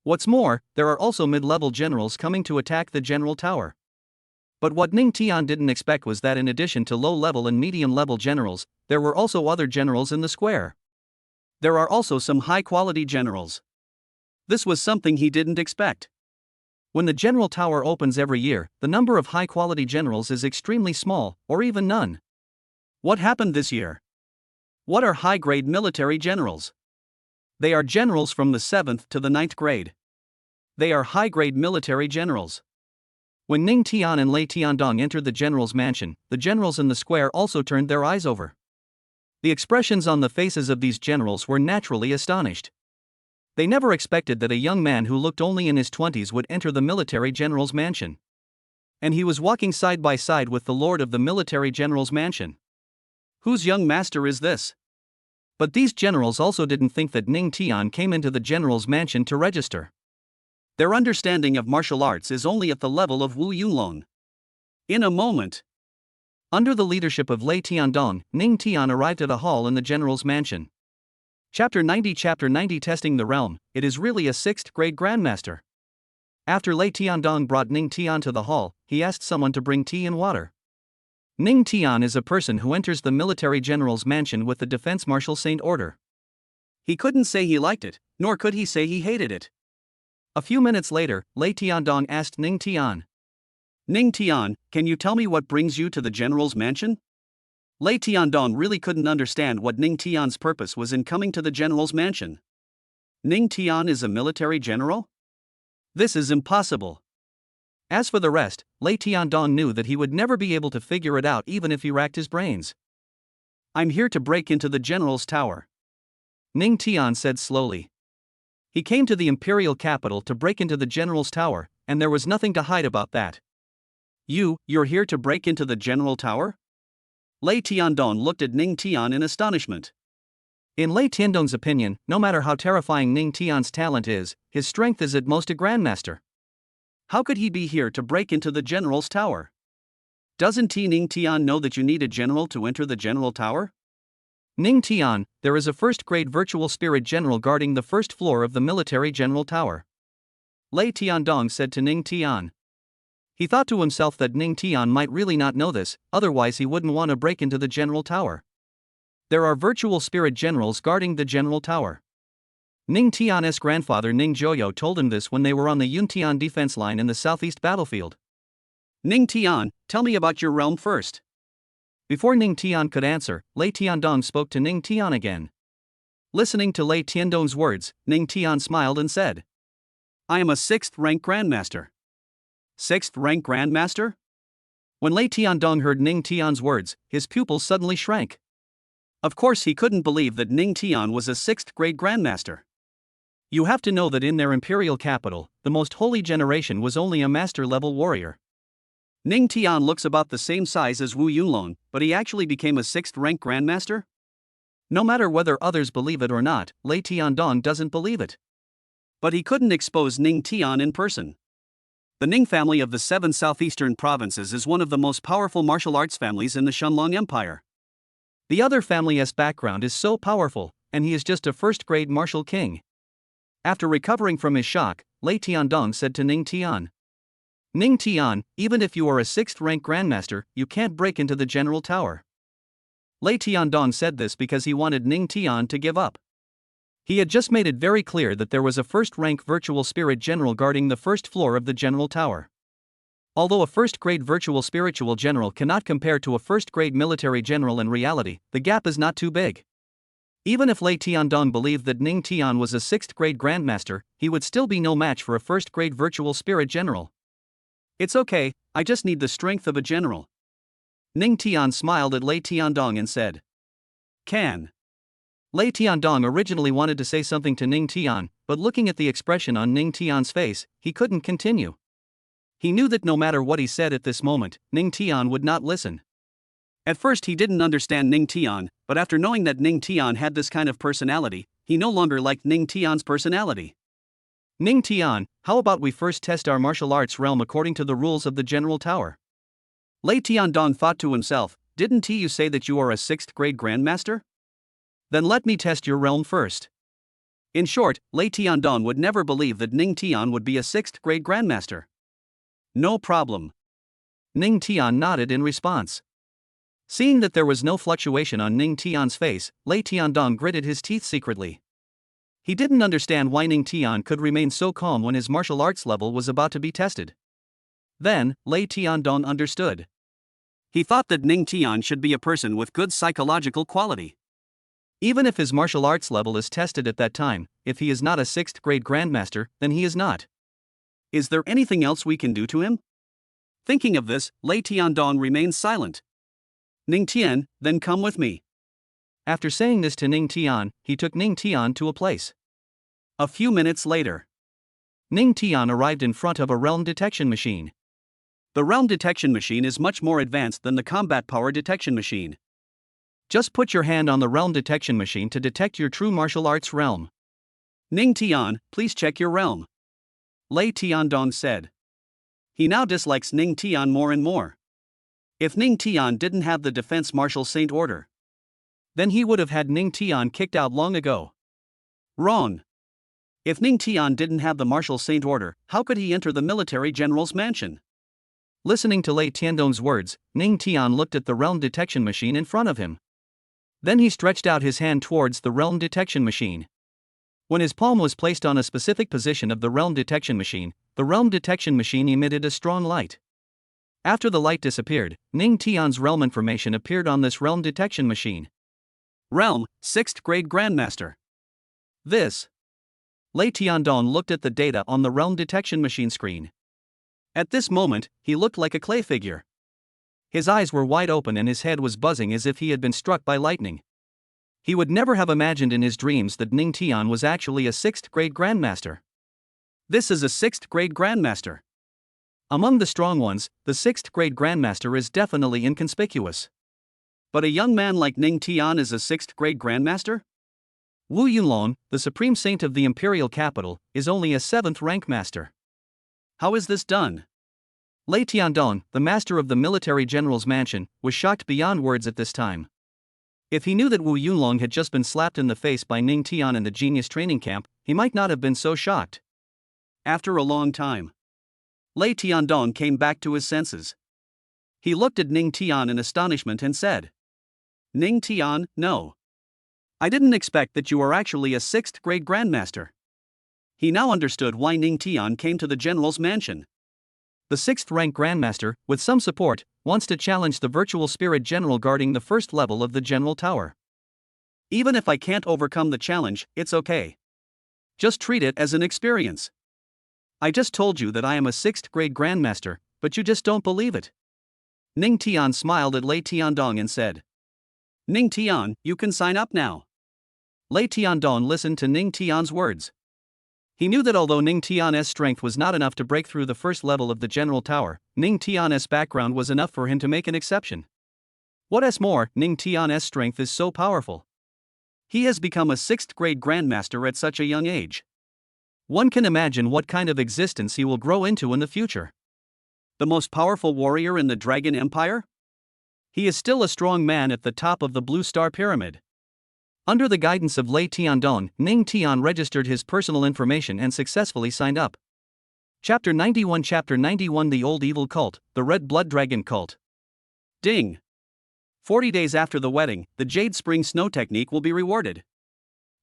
What's more, there are also mid-level generals coming to attack the general tower. But what Ning Tian didn't expect was that in addition to low-level and medium-level generals, there were also other generals in the square. There are also some high-quality generals. This was something he didn't expect. When the general tower opens every year, the number of high-quality generals is extremely small, or even none. What happened this year? What are high-grade military generals? They are generals from the 7th to the 9th grade. They are high-grade military generals. When Ning Tian and Lei Tiandong entered the general's mansion, the generals in the square also turned their eyes over. The expressions on the faces of these generals were naturally astonished. They never expected that a young man who looked only in his 20s would enter the military general's mansion. And he was walking side by side with the lord of the military general's mansion. Whose young master is this? But these generals also didn't think that Ning Tian came into the general's mansion to register. Their understanding of martial arts is only at the level of Wu Yunlong. In a moment, under the leadership of Lei Tiandong, Ning Tian arrived at a hall in the general's mansion. Chapter 90 Testing the Realm. It is really a 6th grade grandmaster. After Lei Tiandong brought Ning Tian to the hall, he asked someone to bring tea and water. Ning Tian is a person who enters the military general's mansion with the defense marshal saint order. He couldn't say he liked it, nor could he say he hated it. A few minutes later, Lei Tiandong asked Ning Tian, "Ning Tian, can you tell me what brings you to the general's mansion?" Lei Tiandong really couldn't understand what Ning Tian's purpose was in coming to the general's mansion. Ning Tian is a military general? This is impossible. As for the rest, Lei Tiandong knew that he would never be able to figure it out even if he racked his brains. "I'm here to break into the general's tower," Ning Tian said slowly. He came to the imperial capital to break into the general's tower, and there was nothing to hide about that. You're here to break into the general tower?" Lei Tiandong looked at Ning Tian in astonishment. In Lei Tiandong's opinion, no matter how terrifying Ning Tian's talent is, his strength is at most a grandmaster. How could he be here to break into the general's tower? Doesn't Ning Tian know that you need a general to enter the general tower? Ning Tian, there is a first-grade virtual spirit general guarding the first floor of the military general tower. Lei Tiandong said to Ning Tian. He thought to himself that Ning Tian might really not know this, otherwise he wouldn't want to break into the general tower. There are virtual spirit generals guarding the general tower. Ning Tian's grandfather Ning Joyo told him this when they were on the Yuntian defense line in the southeast battlefield. "Ning Tian, tell me about your realm first." Before Ning Tian could answer, Lei Tiandong spoke to Ning Tian again. Listening to Lei Tiandong's words, Ning Tian smiled and said, "I am a 6th rank grandmaster." 6th rank grandmaster? When Lei Tiandong heard Ning Tian's words, his pupils suddenly shrank. Of course he couldn't believe that Ning Tian was a 6th grade grandmaster. You have to know that in their imperial capital, the most holy generation was only a master-level warrior. Ning Tian looks about the same size as Wu Yunlong, but he actually became a 6th rank grandmaster? No matter whether others believe it or not, Lei Tiandong doesn't believe it. But he couldn't expose Ning Tian in person. The Ning family of the 7 southeastern provinces is one of the most powerful martial arts families in the Shenlong Empire. The other family's background is so powerful, and he is just a first-grade martial king. After recovering from his shock, Lei Tiandong said to Ning Tian, "Ning Tian, even if you are a 6th rank grandmaster, you can't break into the general tower." Lei Tiandong said this because he wanted Ning Tian to give up. He had just made it very clear that there was a first-rank virtual spirit general guarding the first floor of the general tower. Although a first-grade virtual spiritual general cannot compare to a first-grade military general in reality, the gap is not too big. Even if Lei Tiandong believed that Ning Tian was a 6th-grade grandmaster, he would still be no match for a first-grade virtual spirit general. "It's okay, I just need the strength of a general." Ning Tian smiled at Lei Tiandong and said, "Can." Lei Tiandong originally wanted to say something to Ning Tian, but looking at the expression on Ning Tian's face, he couldn't continue. He knew that no matter what he said at this moment, Ning Tian would not listen. At first he didn't understand Ning Tian, but after knowing that Ning Tian had this kind of personality, he no longer liked Ning Tian's personality. "Ning Tian, how about we first test our martial arts realm according to the rules of the general tower?" Lei Tiandong thought to himself, "Didn't you say that you are a 6th-grade grandmaster? Then let me test your realm first." In short, Lei Tiandong would never believe that Ning Tian would be a 6th-grade grandmaster. "No problem." Ning Tian nodded in response. Seeing that there was no fluctuation on Ning Tian's face, Lei Tiandong gritted his teeth secretly. He didn't understand why Ning Tian could remain so calm when his martial arts level was about to be tested. Then, Lei Tiandong understood. He thought that Ning Tian should be a person with good psychological quality. Even if his martial arts level is tested at that time, if he is not a 6th-grade grandmaster, then he is not. Is there anything else we can do to him? Thinking of this, Lei Tiandong remained silent. Ning Tian, then come with me. After saying this to Ning Tian, he took Ning Tian to a place. A few minutes later, Ning Tian arrived in front of a realm detection machine. The realm detection machine is much more advanced than the combat power detection machine. Just put your hand on the realm detection machine to detect your true martial arts realm. Ning Tian, please check your realm. Lei Tiandong said. He now dislikes Ning Tian more and more. If Ning Tian didn't have the Defense Martial Saint Order, then he would have had Ning Tian kicked out long ago. Wrong. If Ning Tian didn't have the Martial Saint Order, how could he enter the military general's mansion? Listening to Lei Tiandong's words, Ning Tian looked at the realm detection machine in front of him. Then he stretched out his hand towards the realm detection machine. When his palm was placed on a specific position of the realm detection machine, the realm detection machine emitted a strong light. After the light disappeared, Ning Tian's realm information appeared on this realm detection machine. Realm, 6th grade Grandmaster. This. Lei Tiandong looked at the data on the realm detection machine screen. At this moment, he looked like a clay figure. His eyes were wide open and his head was buzzing as if he had been struck by lightning. He would never have imagined in his dreams that Ning Tian was actually a 6th grade Grandmaster. This is a 6th grade Grandmaster. Among the strong ones, the 6th grade Grandmaster is definitely inconspicuous. But a young man like Ning Tian is a 6th grade Grandmaster? Wu Yunlong, the supreme saint of the imperial capital, is only a 7th rank master. How is this done? Lei Tiandong, the master of the military general's mansion, was shocked beyond words at this time. If he knew that Wu Yunlong had just been slapped in the face by Ning Tian in the genius training camp, he might not have been so shocked. After a long time, Lei Tiandong came back to his senses. He looked at Ning Tian in astonishment and said, Ning Tian, no. I didn't expect that you are actually a 6th grade Grandmaster. He now understood why Ning Tian came to the general's mansion. The 6th rank Grandmaster, with some support, wants to challenge the virtual spirit general guarding the 1st level of the general tower. Even if I can't overcome the challenge, it's okay. Just treat it as an experience. I just told you that I am a 6th grade Grandmaster, but you just don't believe it. Ning Tian smiled at Lei Tiandong and said, Ning Tian, you can sign up now. Lei Tiandong listened to Ning Tian's words. He knew that although Ning Tian's strength was not enough to break through the 1st level of the general tower, Ning Tian's background was enough for him to make an exception. What's more, Ning Tian's strength is so powerful. He has become a 6th grade Grandmaster at such a young age. One can imagine what kind of existence he will grow into in the future. The most powerful warrior in the Dragon Empire? He is still a strong man at the top of the Blue Star Pyramid. Under the guidance of Lei Tiandong, Ning Tian registered his personal information and successfully signed up. Chapter 91 The Old Evil Cult, the Red Blood Dragon Cult. Ding! 40 days after the wedding, the Jade Spring Snow technique will be rewarded.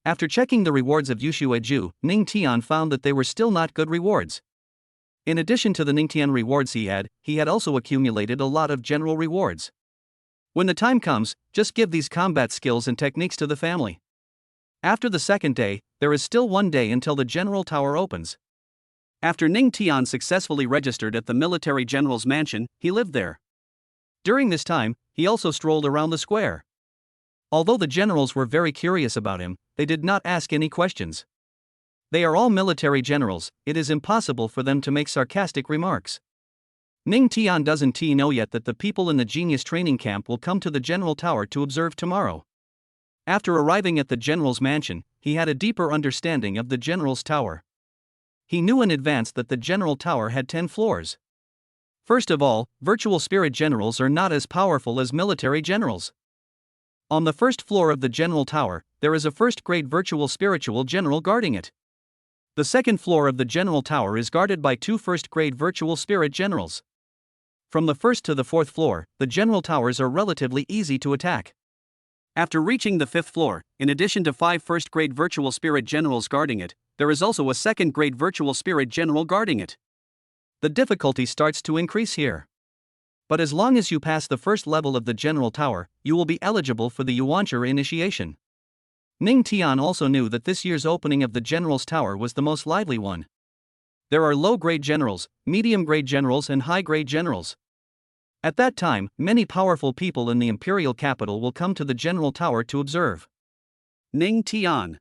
After checking the rewards of Yushu Eju, Ning Tian found that they were still not good rewards. In addition to the Ning Tian rewards he had also accumulated a lot of general rewards. When the time comes, just give these combat skills and techniques to the family. After the 2nd day, there is still 1 day until the general tower opens. After Ning Tian successfully registered at the military general's mansion, he lived there. During this time, he also strolled around the square. Although the generals were very curious about him, they did not ask any questions. They are all military generals, it is impossible for them to make sarcastic remarks. Ning Tian doesn't know yet that the people in the genius training camp will come to the general tower to observe tomorrow. After arriving at the general's mansion, he had a deeper understanding of the general's tower. He knew in advance that the general tower had 10 floors. First of all, virtual spirit generals are not as powerful as military generals. On the 1st floor of the general tower, there is a 1st grade virtual spiritual general guarding it. The 2nd floor of the general tower is guarded by 2 1st grade virtual spirit generals. From the 1st to the 4th floor, the general towers are relatively easy to attack. After reaching the 5th floor, in addition to 5 1st grade virtual spirit generals guarding it, there is also a 2nd grade virtual spirit general guarding it. The difficulty starts to increase here. But as long as you pass the 1st level of the general tower, you will be eligible for the Yuancher initiation. Ning Tian also knew that this year's opening of the general's tower was the most lively one. There are low-grade generals, medium-grade generals and high-grade generals. At that time, many powerful people in the imperial capital will come to the general tower to observe. Ning Tian.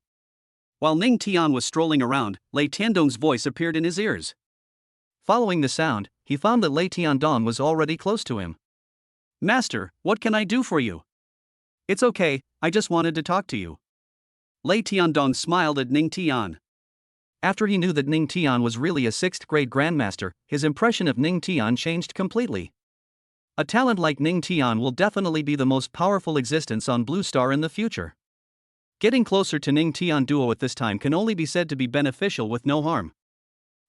While Ning Tian was strolling around, Lei Tiandong's voice appeared in his ears. Following the sound, he found that Lei Tiandong was already close to him. Master, what can I do for you? It's okay, I just wanted to talk to you. Lei Tiandong smiled at Ning Tian. After he knew that Ning Tian was really a 6th grade grandmaster, his impression of Ning Tian changed completely. A talent like Ning Tian will definitely be the most powerful existence on Blue Star in the future. Getting closer to Ning Tian duo at this time can only be said to be beneficial with no harm.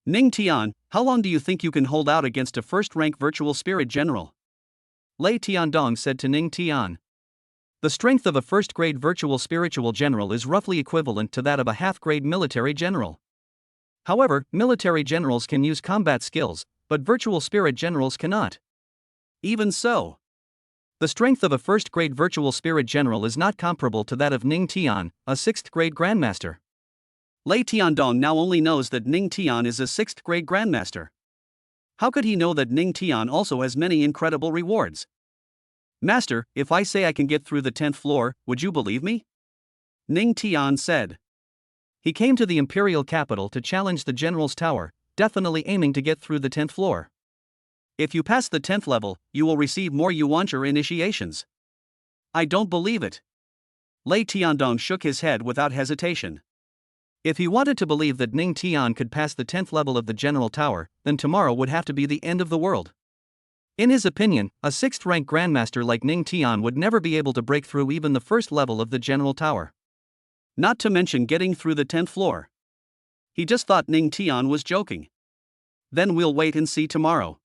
Ning Tian, how long do you think you can hold out against a first-rank virtual spirit general? Lei Tiandong said to Ning Tian. The strength of a first-grade virtual spiritual general is roughly equivalent to that of a half-grade military general. However, military generals can use combat skills, but virtual spirit generals cannot. Even so, the strength of a first-grade virtual spirit general is not comparable to that of Ning Tian, a 6th-grade grandmaster. Lei Tiandong now only knows that Ning Tian is a 6th-grade grandmaster. How could he know that Ning Tian also has many incredible rewards? Master, if I say I can get through the 10th floor, would you believe me? Ning Tian said. He came to the imperial capital to challenge the general's tower, definitely aiming to get through the 10th floor. If you pass the 10th level, you will receive more yuancher initiations. I don't believe it. Lei Tiandong shook his head without hesitation. If he wanted to believe that Ning Tian could pass the 10th level of the general tower, then tomorrow would have to be the end of the world. In his opinion, a 6th-rank grandmaster like Ning Tian would never be able to break through even the first level of the general tower. Not to mention getting through the 10th floor. He just thought Ning Tian was joking. Then we'll wait and see tomorrow.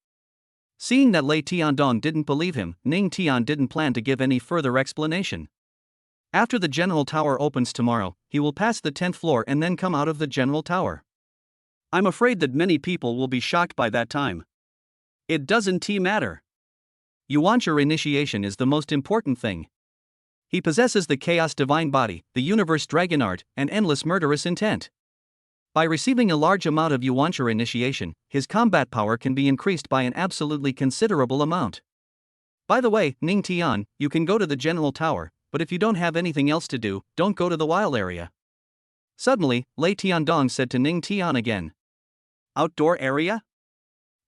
Seeing that Lei Tiandong didn't believe him, Ning Tian didn't plan to give any further explanation. After the general tower opens tomorrow, he will pass the 10th floor and then come out of the general tower. I'm afraid that many people will be shocked by that time. It doesn't matter. Yuancher initiation is the most important thing. He possesses the Chaos Divine Body, the Universe Dragon Art, and Endless Murderous Intent. By receiving a large amount of Yuancher initiation, his combat power can be increased by an absolutely considerable amount. By the way, Ning Tian, you can go to the general tower, but if you don't have anything else to do, don't go to the wild area. Suddenly, Lei Tiandong said to Ning Tian again. Outdoor area?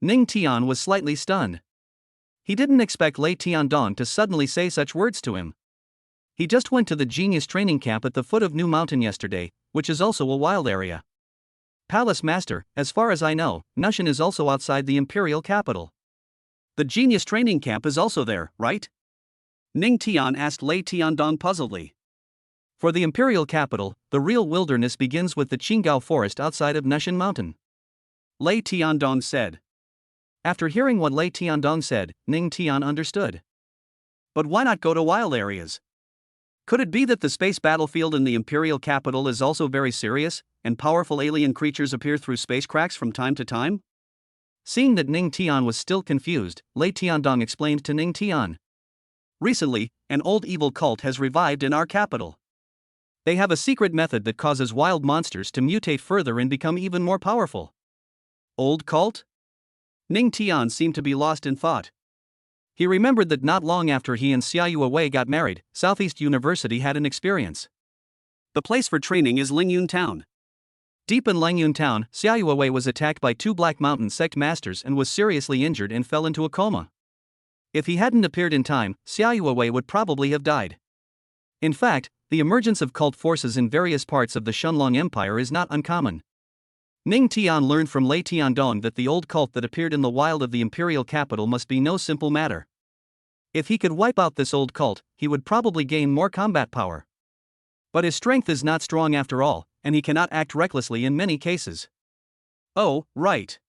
Ning Tian was slightly stunned. He didn't expect Lei Tiandong to suddenly say such words to him. He just went to the genius training camp at the foot of New Mountain yesterday, which is also a wild area. Palace Master, as far as I know, Nushin is also outside the imperial capital. The genius training camp is also there, right? Ning Tian asked Lei Tiandong puzzledly. For the imperial capital, the real wilderness begins with the Qinggao forest outside of Nushin Mountain. Lei Tiandong said. After hearing what Lei Tiandong said, Ning Tian understood. But why not go to wild areas? Could it be that the space battlefield in the imperial capital is also very serious, and powerful alien creatures appear through space cracks from time to time? Seeing that Ning Tian was still confused, Lei Tiandong explained to Ning Tian. Recently, an old evil cult has revived in our capital. They have a secret method that causes wild monsters to mutate further and become even more powerful. Old cult? Ning Tian seemed to be lost in thought. He remembered that not long after he and Xiaoyue Wei got married, Southeast University had an experience. The place for training is Lingyun Town. Deep in Lingyun Town, Xiaoyue Wei was attacked by 2 Black Mountain sect masters and was seriously injured and fell into a coma. If he hadn't appeared in time, Xiaoyue Wei would probably have died. In fact, the emergence of cult forces in various parts of the Shunlong Empire is not uncommon. Ning Tian learned from Lei Tiandong that the old cult that appeared in the wild of the imperial capital must be no simple matter. If he could wipe out this old cult, he would probably gain more combat power. But his strength is not strong after all, and he cannot act recklessly in many cases. Oh, right.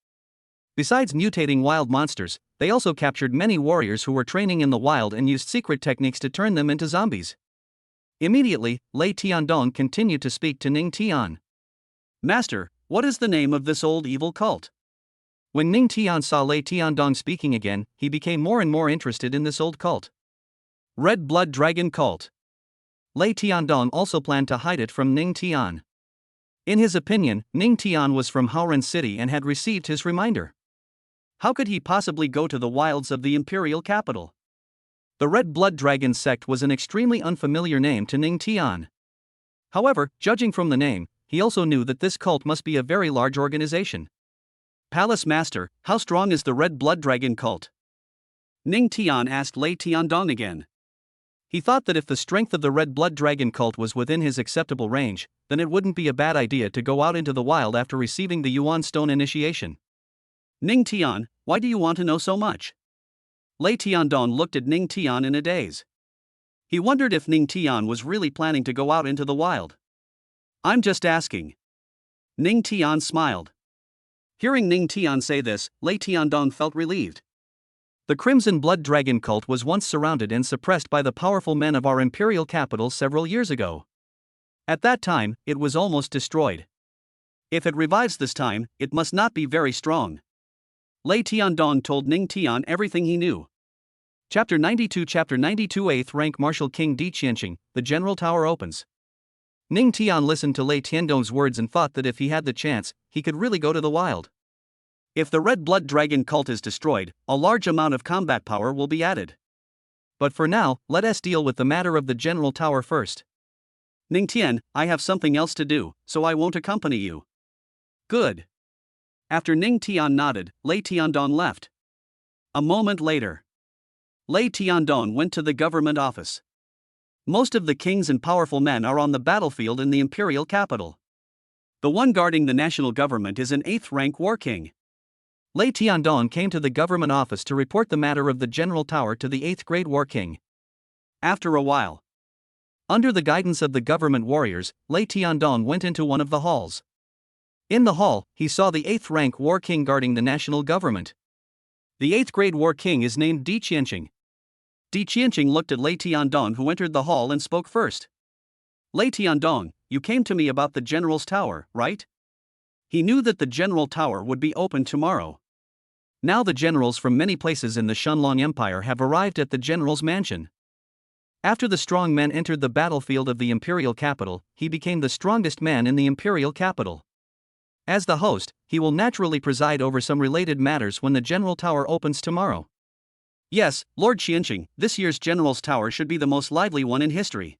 Besides mutating wild monsters, they also captured many warriors who were training in the wild and used secret techniques to turn them into zombies. Immediately, Lei Tiandong continued to speak to Ning Tian. Master, what is the name of this old evil cult? When Ning Tian saw Lei Tiandong speaking again, he became more and more interested in this old cult. Red Blood Dragon Cult. Lei Tiandong also planned to hide it from Ning Tian. In his opinion, Ning Tian was from Haoran City and had received his reminder. How could he possibly go to the wilds of the imperial capital? The Red Blood Dragon sect was an extremely unfamiliar name to Ning Tian. However, judging from the name, he also knew that this cult must be a very large organization. Palace Master, how strong is the Red Blood Dragon cult? Ning Tian asked Lei Tiandong again. He thought that if the strength of the Red Blood Dragon cult was within his acceptable range, then it wouldn't be a bad idea to go out into the wild after receiving the Yuan Stone initiation. Ning Tian, why do you want to know so much? Lei Tiandong looked at Ning Tian in a daze. He wondered if Ning Tian was really planning to go out into the wild. I'm just asking. Ning Tian smiled. Hearing Ning Tian say this, Lei Tiandong felt relieved. The Crimson Blood Dragon cult was once surrounded and suppressed by the powerful men of our imperial capital several years ago. At that time, it was almost destroyed. If it revives this time, it must not be very strong. Lei Tiandong told Ning Tian everything he knew. Chapter 92 8th Rank Martial King Di Qianqing, the General Tower opens. Ning Tian listened to Lei Tiandong's words and thought that if he had the chance, he could really go to the wild. If the Red Blood Dragon cult is destroyed, a large amount of combat power will be added. But for now, let us deal with the matter of the General Tower first. Ning Tian, I have something else to do, so I won't accompany you. Good. After Ning Tian nodded, Lei Tiandong left. A moment later, Lei Tiandong went to the government office. Most of the kings and powerful men are on the battlefield in the imperial capital. The one guarding the national government is an 8th rank war king. Lei Tiandong came to the government office to report the matter of the General Tower to the 8th grade war king. After a while, under the guidance of the government warriors, Lei Tiandong went into one of the halls. In the hall, he saw the 8th rank war king guarding the national government. The 8th grade war king is named Di Qianqing. Di Qianqing looked at Lei Tiandong, who entered the hall, and spoke first. Lei Tiandong, you came to me about the general's tower, right? He knew that the general tower would be open tomorrow. Now the generals from many places in the Shenlong Empire have arrived at the general's mansion. After the strong men entered the battlefield of the imperial capital, he became the strongest man in the imperial capital. As the host, he will naturally preside over some related matters when the general tower opens tomorrow. Yes, Lord Qianqing, this year's general's tower should be the most lively one in history.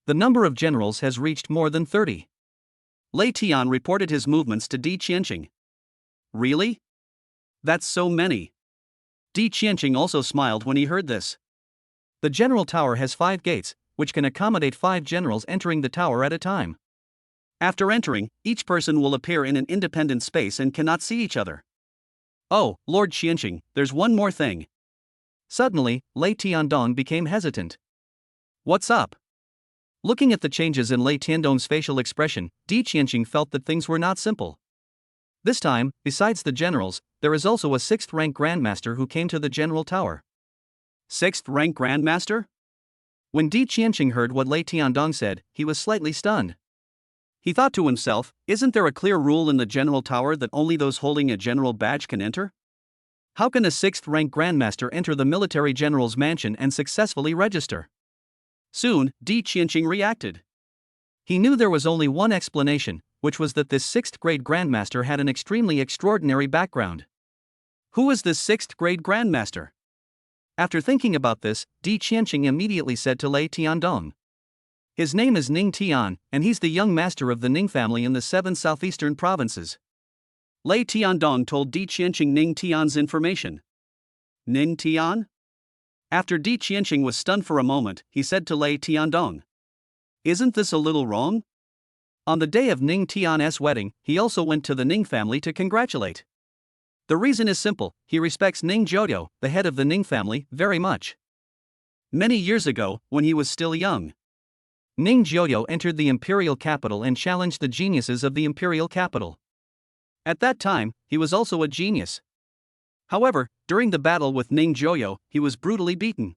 The number of generals has reached more than 30. Lei Tian reported his movements to Di Qianqing. Really? That's so many. Di Qianqing also smiled when he heard this. The general tower has 5 gates, which can accommodate 5 generals entering the tower at a time. After entering, each person will appear in an independent space and cannot see each other. Oh, Lord Qianqing, there's one more thing. Suddenly, Lei Tiandong became hesitant. What's up? Looking at the changes in Lei Tiandong's facial expression, Di Qianqing felt that things were not simple. This time, besides the generals, there is also a 6th rank Grandmaster who came to the General Tower. 6th rank Grandmaster? When Di Qianqing heard what Lei Tiandong said, he was slightly stunned. He thought to himself, isn't there a clear rule in the General Tower that only those holding a general badge can enter? How can a 6th rank Grandmaster enter the military general's mansion and successfully register? Soon, Di Qianqing reacted. He knew there was only one explanation, which was that this 6th grade Grandmaster had an extremely extraordinary background. Who is this 6th grade Grandmaster? After thinking about this, Di Qianqing immediately said to Lei Tiandong. His name is Ning Tian, and he's the young master of the Ning family in the 7 southeastern provinces. Lei Tiandong told Di Qianqing Ning Tian's information. Ning Tian? After Di Qianqing was stunned for a moment, he said to Lei Tiandong. Isn't this a little wrong? On the day of Ning Tian's wedding, he also went to the Ning family to congratulate. The reason is simple, he respects Ning Jiuyo, the head of the Ning family, very much. Many years ago, when he was still young, Ning Jiuyo entered the imperial capital and challenged the geniuses of the imperial capital. At that time, he was also a genius. However, during the battle with Ning Jiuyo, he was brutally beaten.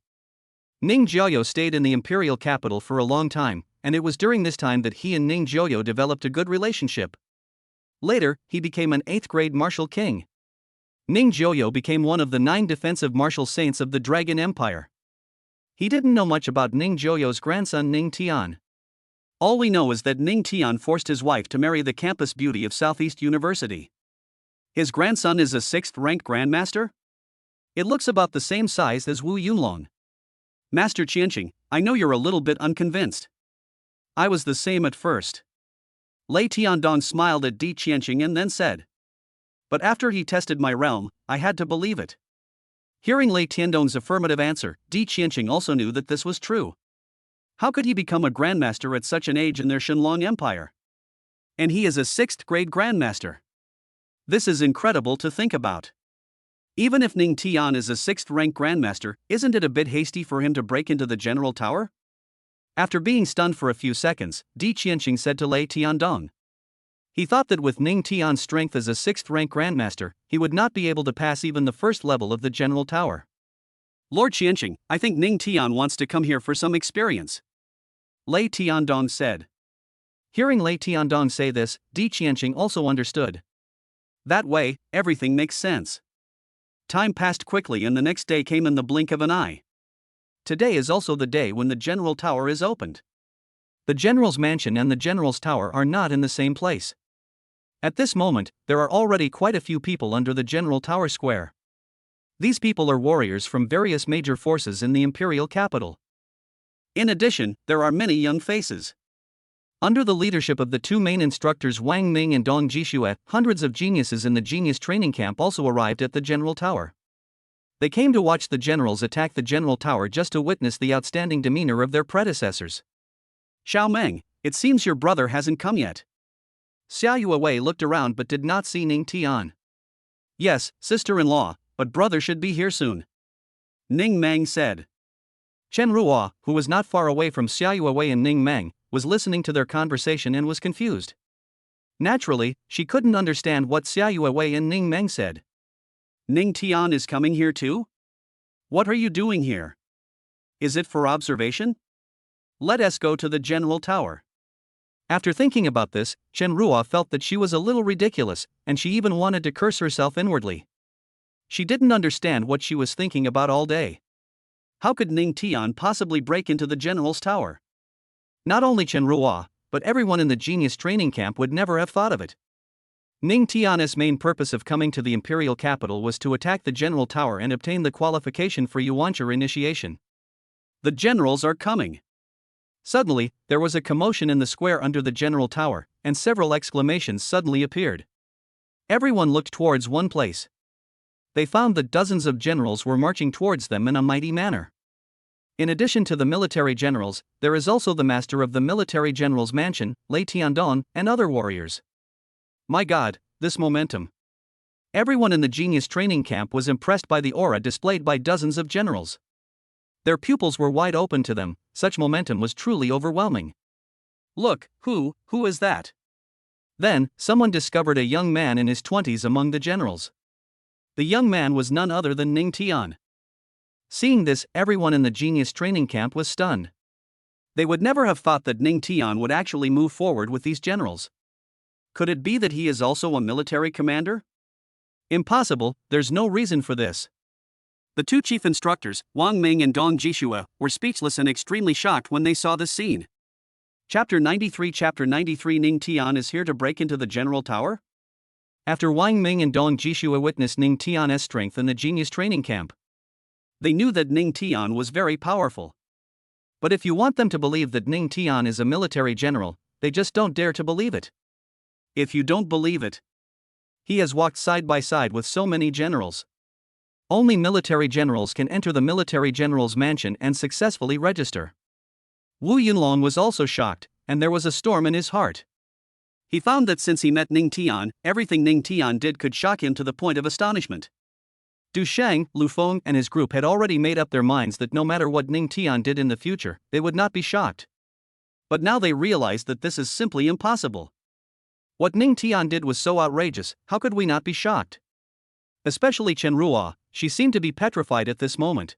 Ning Jiuyo stayed in the imperial capital for a long time, and it was during this time that he and Ning Jiuyo developed a good relationship. Later, he became an 8th grade martial king. Ning Jiuyo became one of the 9 defensive martial saints of the Dragon Empire. He didn't know much about Ning Jiuyo's grandson Ning Tian. All we know is that Ning Tian forced his wife to marry the campus beauty of Southeast University. His grandson is a 6th-ranked grandmaster? It looks about the same size as Wu Yunlong. Master Qianqing, I know you're a little bit unconvinced. I was the same at first. Lei Tiandong smiled at Di Qianqing and then said. But after he tested my realm, I had to believe it. Hearing Lei Tiandong's affirmative answer, Di Qianqing also knew that this was true. How could he become a grandmaster at such an age in their Shenlong Empire? And he is a 6th-grade grandmaster. This is incredible to think about. Even if Ning Tian is a 6th-ranked grandmaster, isn't it a bit hasty for him to break into the general tower? After being stunned for a few seconds, Di Qianqing said to Lei Tiandong. He thought that with Ning Tian's strength as a 6th-ranked grandmaster, he would not be able to pass even the first level of the general tower. Lord Qianqing, I think Ning Tian wants to come here for some experience. Lei Tiandong said. Hearing Lei Tiandong say this, Di Qianqing also understood. That way, everything makes sense. Time passed quickly and the next day came in the blink of an eye. Today is also the day when the General Tower is opened. The General's Mansion and the General's Tower are not in the same place. At this moment, there are already quite a few people under the General Tower Square. These people are warriors from various major forces in the imperial capital. In addition, there are many young faces. Under the leadership of the two main instructors Wang Ming and Dong Jixue, hundreds of geniuses in the genius training camp also arrived at the General Tower. They came to watch the generals attack the General Tower just to witness the outstanding demeanor of their predecessors. Xiao Meng, it seems your brother hasn't come yet. Xia Yuewei looked around but did not see Ning Tian. Yes, sister-in-law, but brother should be here soon. Ning Meng said. Chen Ruo, who was not far away from Xia Yuewei and Ning Meng, was listening to their conversation and was confused. Naturally, she couldn't understand what Xia Yuewei and Ning Meng said. Ning Tian is coming here too? What are you doing here? Is it for observation? Let us go to the General Tower. After thinking about this, Chen Ruo felt that she was a little ridiculous, and she even wanted to curse herself inwardly. She didn't understand what she was thinking about all day. How could Ning Tian possibly break into the General's Tower? Not only Chen Ruo, but everyone in the genius training camp would never have thought of it. Ning Tian's main purpose of coming to the imperial capital was to attack the General Tower and obtain the qualification for Yuanchi initiation. The generals are coming. Suddenly, there was a commotion in the square under the General Tower, and several exclamations suddenly appeared. Everyone looked towards one place. They found that dozens of generals were marching towards them in a mighty manner. In addition to the military generals, there is also the master of the military general's mansion, Lei Tiandong, and other warriors. My God, this momentum. Everyone in the genius training camp was impressed by the aura displayed by dozens of generals. Their pupils were wide open to them, such momentum was truly overwhelming. Look, who is that? Then, someone discovered a young man in his 20s among the generals. The young man was none other than Ning Tian. Seeing this, everyone in the genius training camp was stunned. They would never have thought that Ning Tian would actually move forward with these generals. Could it be that he is also a military commander? Impossible, there's no reason for this. The two chief instructors, Wang Ming and Dong Jixue, were speechless and extremely shocked when they saw this scene. Chapter 93 Ning Tian is here to break into the General Tower? After Wang Ming and Dong Jixue witnessed Ning Tian's strength in the genius training camp, they knew that Ning Tian was very powerful. But if you want them to believe that Ning Tian is a military general, they just don't dare to believe it. If you don't believe it, he has walked side by side with so many generals. Only military generals can enter the military general's mansion and successfully register. Wu Yunlong was also shocked, and there was a storm in his heart. He found that since he met Ning Tian, everything Ning Tian did could shock him to the point of astonishment. Du Sheng, Lu Feng, and his group had already made up their minds that no matter what Ning Tian did in the future, they would not be shocked. But now they realized that this is simply impossible. What Ning Tian did was so outrageous, how could we not be shocked? Especially Chen Ruo, she seemed to be petrified at this moment.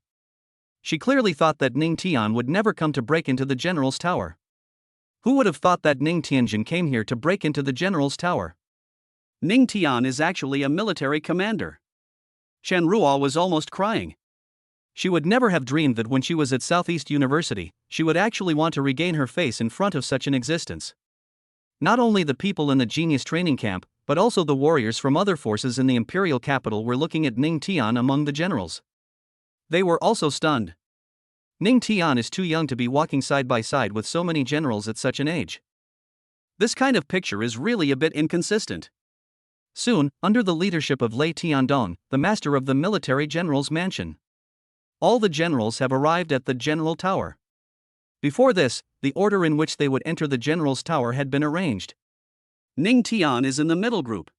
She clearly thought that Ning Tian would never come to break into the general's tower. Who would have thought that Ning Tianjin came here to break into the general's tower? Ning Tian is actually a military commander. Chen Ruo was almost crying. She would never have dreamed that when she was at Southeast University, she would actually want to regain her face in front of such an existence. Not only the people in the genius training camp, but also the warriors from other forces in the imperial capital were looking at Ning Tian among the generals. They were also stunned. Ning Tian is too young to be walking side by side with so many generals at such an age. This kind of picture is really a bit inconsistent. Soon, under the leadership of Lei Tiandong, the master of the military general's mansion, all the generals have arrived at the general tower. Before this, the order in which they would enter the general's tower had been arranged. Ning Tian is in the middle group.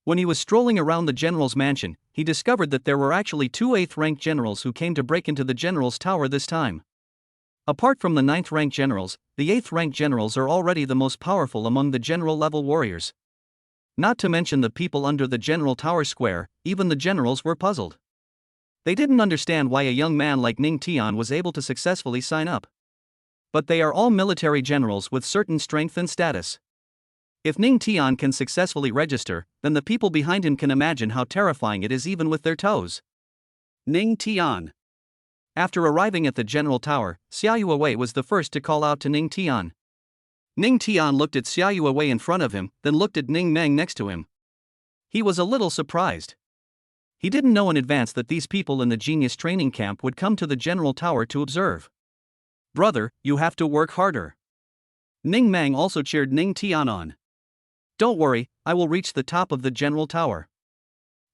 When he was strolling around the general's mansion, he discovered that there were actually 2 8th-ranked generals who came to break into the general's tower this time. Apart from the 9th-ranked generals, the 8th-ranked generals are already the most powerful among the general-level warriors. Not to mention the people under the general tower square, even the generals were puzzled. They didn't understand why a young man like Ning Tian was able to successfully sign up. But they are all military generals with certain strength and status. If Ning Tian can successfully register, then the people behind him can imagine how terrifying it is even with their toes. Ning Tian. After arriving at the general tower, Xiaoyu Wei was the first to call out to Ning Tian. Ning Tian looked at Xiaoyu Wei in front of him, then looked at Ning Meng next to him. He was a little surprised. He didn't know in advance that these people in the genius training camp would come to the general tower to observe. Brother, you have to work harder. Ning Meng also cheered Ning Tian on. Don't worry, I will reach the top of the general tower.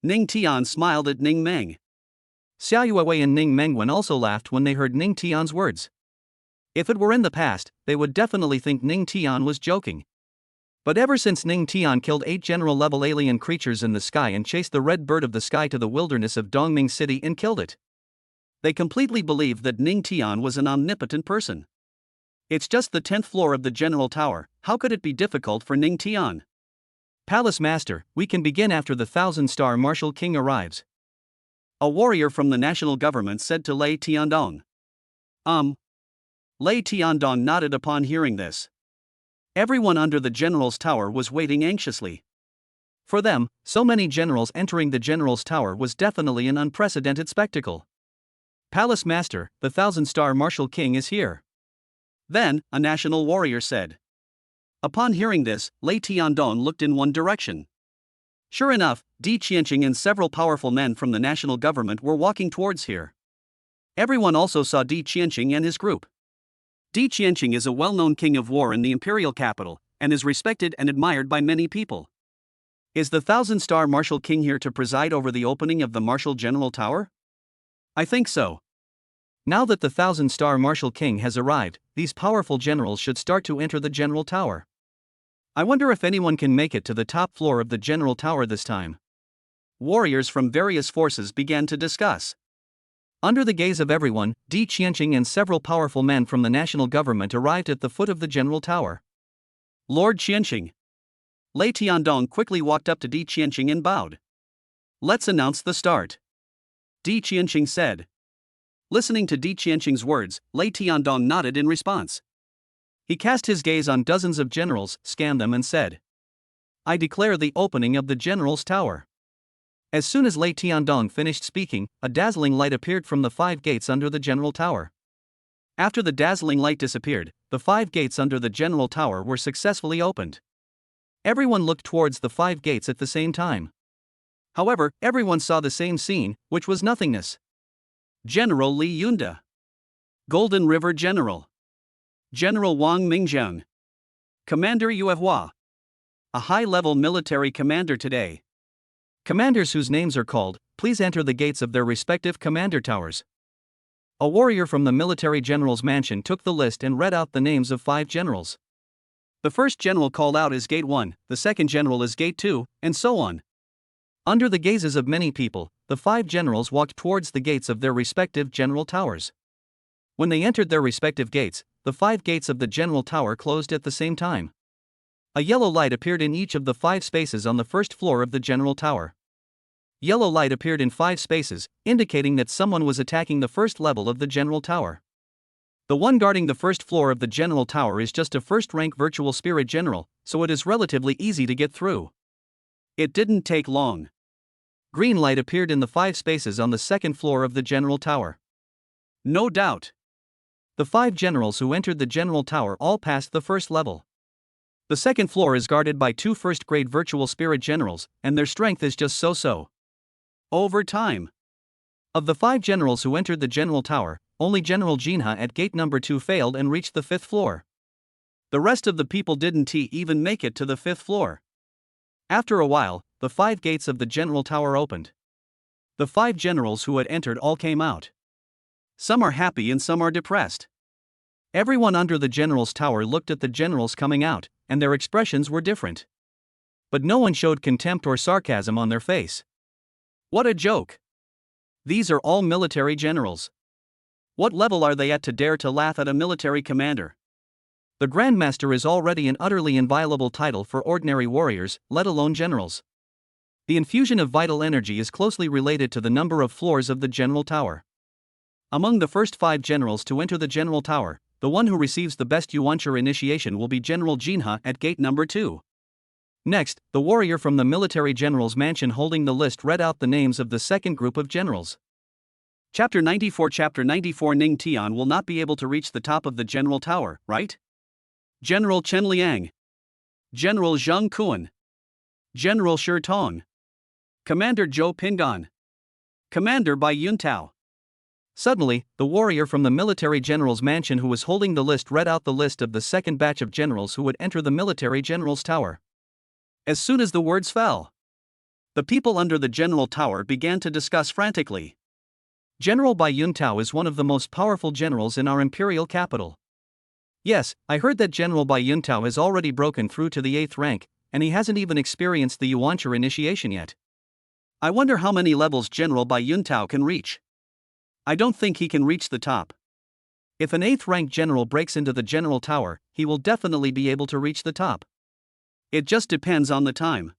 Ning Tian smiled at Ning Meng. Xiaoyu Wei and Ning Mengwen also laughed when they heard Ning Tian's words. If it were in the past, they would definitely think Ning Tian was joking. But ever since Ning Tian killed 8 general-level alien creatures in the sky and chased the red bird of the sky to the wilderness of Dongming City and killed it, they completely believed that Ning Tian was an omnipotent person. It's just the 10th floor of the general tower, how could it be difficult for Ning Tian? Palace Master, we can begin after the 1,000-star Martial King arrives. A warrior from the national government said to Lei Tiandong. Lei Tiandong nodded upon hearing this. Everyone under the general's tower was waiting anxiously. For them, so many generals entering the general's tower was definitely an unprecedented spectacle. Palace Master, the 1,000-star Martial King is here. Then, a national warrior said. Upon hearing this, Lei Tiandong looked in one direction. Sure enough, Di Qianqing and several powerful men from the national government were walking towards here. Everyone also saw Di Qianqing and his group. Di Qianqing is a well-known king of war in the imperial capital, and is respected and admired by many people. Is the 1,000-star Martial King here to preside over the opening of the Martial General Tower? I think so. Now that the 1,000-star Martial King has arrived, these powerful generals should start to enter the General Tower. I wonder if anyone can make it to the top floor of the General Tower this time. Warriors from various forces began to discuss. Under the gaze of everyone, Di Qianqing and several powerful men from the national government arrived at the foot of the General Tower. Lord Qianqing. Lei Tiandong quickly walked up to Di Qianqing and bowed. Let's announce the start. Di Qianqing said. Listening to Di Qianqing's words, Lei Tiandong nodded in response. He cast his gaze on dozens of generals, scanned them and said. I declare the opening of the general's tower. As soon as Lei Tiandong finished speaking, a dazzling light appeared from the 5 gates under the general tower. After the dazzling light disappeared, the 5 gates under the general tower were successfully opened. Everyone looked towards the 5 gates at the same time. However, everyone saw the same scene, which was nothingness. General Li Yunda. Golden River General. General Wang Mingjiang. Commander Yue Hua. A high-level military commander today. Commanders whose names are called, please enter the gates of their respective commander towers. A warrior from the military general's mansion took the list and read out the names of 5 generals. The first general called out is Gate 1, the second general is Gate 2, and so on. Under the gazes of many people, the 5 generals walked towards the gates of their respective general towers. When they entered their respective gates, the 5 gates of the general tower closed at the same time. A yellow light appeared in each of the 5 spaces on the first floor of the general tower. Yellow light appeared in 5 spaces, indicating that someone was attacking the first level of the general tower. The one guarding the first floor of the general tower is just a first-rank virtual spirit general, so it is relatively easy to get through. It didn't take long. Green light appeared in the 5 spaces on the second floor of the general tower. No doubt. The 5 generals who entered the general tower all passed the first level. The second floor is guarded by 2 first-grade virtual spirit generals, and their strength is just so-so. Over time, of the 5 generals who entered the general tower, only General Jinha at gate number 2 failed and reached the 5th floor. The rest of the people didn't even make it to the 5th floor. After a while, the 5 gates of the general tower opened. The 5 generals who had entered all came out. Some are happy and some are depressed. Everyone under the general's tower looked at the generals coming out, and their expressions were different. But no one showed contempt or sarcasm on their face. What a joke! These are all military generals. What level are they at to dare to laugh at a military commander? The Grandmaster is already an utterly inviolable title for ordinary warriors, let alone generals. The infusion of vital energy is closely related to the number of floors of the general tower. Among the first 5 generals to enter the general tower, the one who receives the best Yuancher initiation will be General Jinha at gate number 2. Next, the warrior from the military general's mansion holding the list read out the names of the second group of generals. Chapter 94 Ning Tian will not be able to reach the top of the general tower, right? General Chen Liang. General Zheng Kuan. General Shi Tong. Commander Zhou Pingan. Commander Bai Yuntao. Suddenly, the warrior from the military general's mansion who was holding the list read out the list of the second batch of generals who would enter the military general's tower. As soon as the words fell, the people under the general tower began to discuss frantically. General Bai Yuntao is one of the most powerful generals in our imperial capital. Yes, I heard that General Bai Yuntao has already broken through to the 8th rank, and he hasn't even experienced the Yuancher initiation yet. I wonder how many levels General Bai Yuntao can reach. I don't think he can reach the top. If an 8th rank general breaks into the general tower, he will definitely be able to reach the top. It just depends on the time.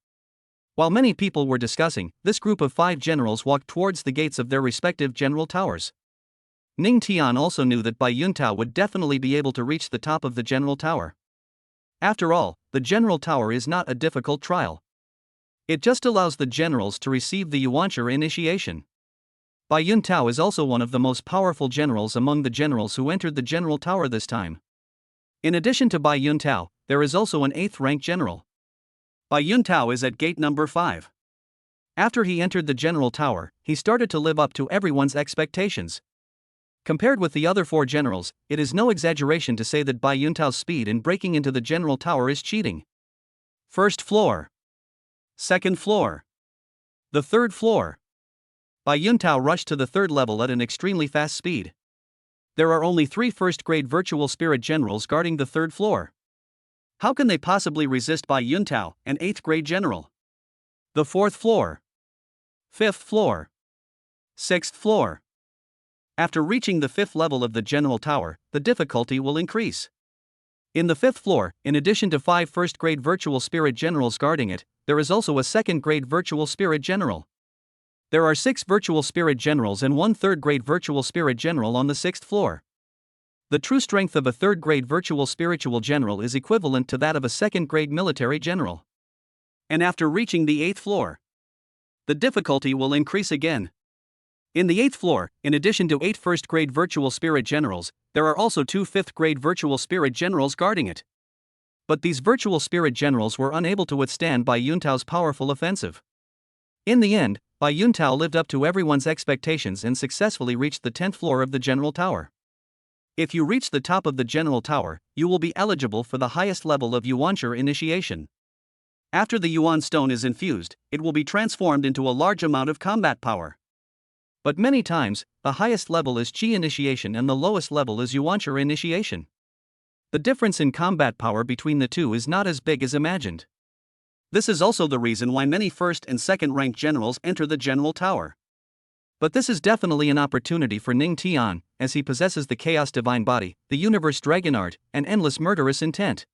While many people were discussing, this group of 5 generals walked towards the gates of their respective general towers. Ning Tian also knew that Bai Yuntao would definitely be able to reach the top of the general tower. After all, the general tower is not a difficult trial. It just allows the generals to receive the Yuancher initiation. Bai Yuntao is also one of the most powerful generals among the generals who entered the general tower this time. In addition to Bai Yuntao, there is also an 8th rank general. Bai Yuntao is at gate number 5. After he entered the general tower, he started to live up to everyone's expectations. Compared with the other 4 generals, it is no exaggeration to say that Bai Yuntao's speed in breaking into the general tower is cheating. First floor. Second floor. The 3rd floor. Bai Yuntao rushed to the 3rd level at an extremely fast speed. There are only 3 first-grade virtual spirit generals guarding the 3rd floor. How can they possibly resist Bai Yuntao, an 8th grade general? The 4th floor. 5th floor. 6th floor. After reaching the 5th level of the general tower, the difficulty will increase. In the 5th floor, in addition to 5 first-grade virtual spirit generals guarding it, there is also a 2nd-grade virtual spirit general. There are 6 virtual spirit generals and 1 3rd-grade virtual spirit general on the 6th floor. The true strength of a 3rd-grade virtual spiritual general is equivalent to that of a 2nd-grade military general. And after reaching the 8th floor, the difficulty will increase again. In the 8th floor, in addition to 8 1st-grade virtual spirit generals, there are also 2 5th-grade virtual spirit generals guarding it. But these virtual spirit generals were unable to withstand Bai Yuntao's powerful offensive. In the end, Bai Yuntao lived up to everyone's expectations and successfully reached the 10th floor of the general tower. If you reach the top of the general tower, you will be eligible for the highest level of Yuancher initiation. After the Yuan stone is infused, it will be transformed into a large amount of combat power. But many times, the highest level is Qi initiation and the lowest level is Yuancher initiation. The difference in combat power between the two is not as big as imagined. This is also the reason why many 1st and 2nd rank generals enter the general tower. But this is definitely an opportunity for Ning Tian, as he possesses the Chaos Divine Body, the Universe Dragon Art, and endless murderous intent.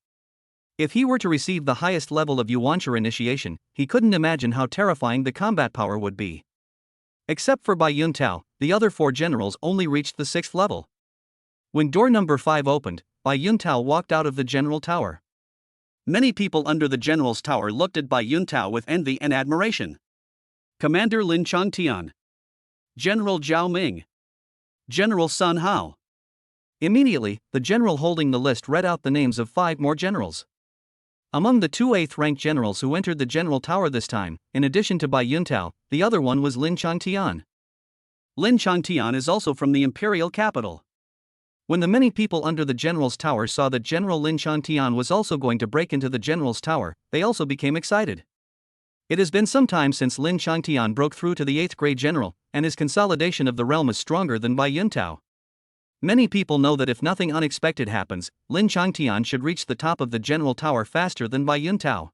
If he were to receive the highest level of Yuancher initiation, he couldn't imagine how terrifying the combat power would be. Except for Bai Yuntao, the other 4 generals only reached the 6th level. When door number 5 opened, Bai Yuntao walked out of the general tower. Many people under the general's tower looked at Bai Yuntao with envy and admiration. Commander Lin Changtian. General Zhao Ming. General Sun Hao. Immediately, the general holding the list read out the names of 5 more generals. Among the 2 8th-ranked generals who entered the general tower this time, in addition to Bai Yuntao, the other one was Lin Changtian. Lin Changtian is also from the imperial capital. When the many people under the general's tower saw that General Lin Changtian was also going to break into the general's tower, they also became excited. It has been some time since Lin Changtian broke through to the 8th grade general, and his consolidation of the realm is stronger than Bai Yuntao. Many people know that if nothing unexpected happens, Lin Changtian should reach the top of the general tower faster than Bai Yuntao.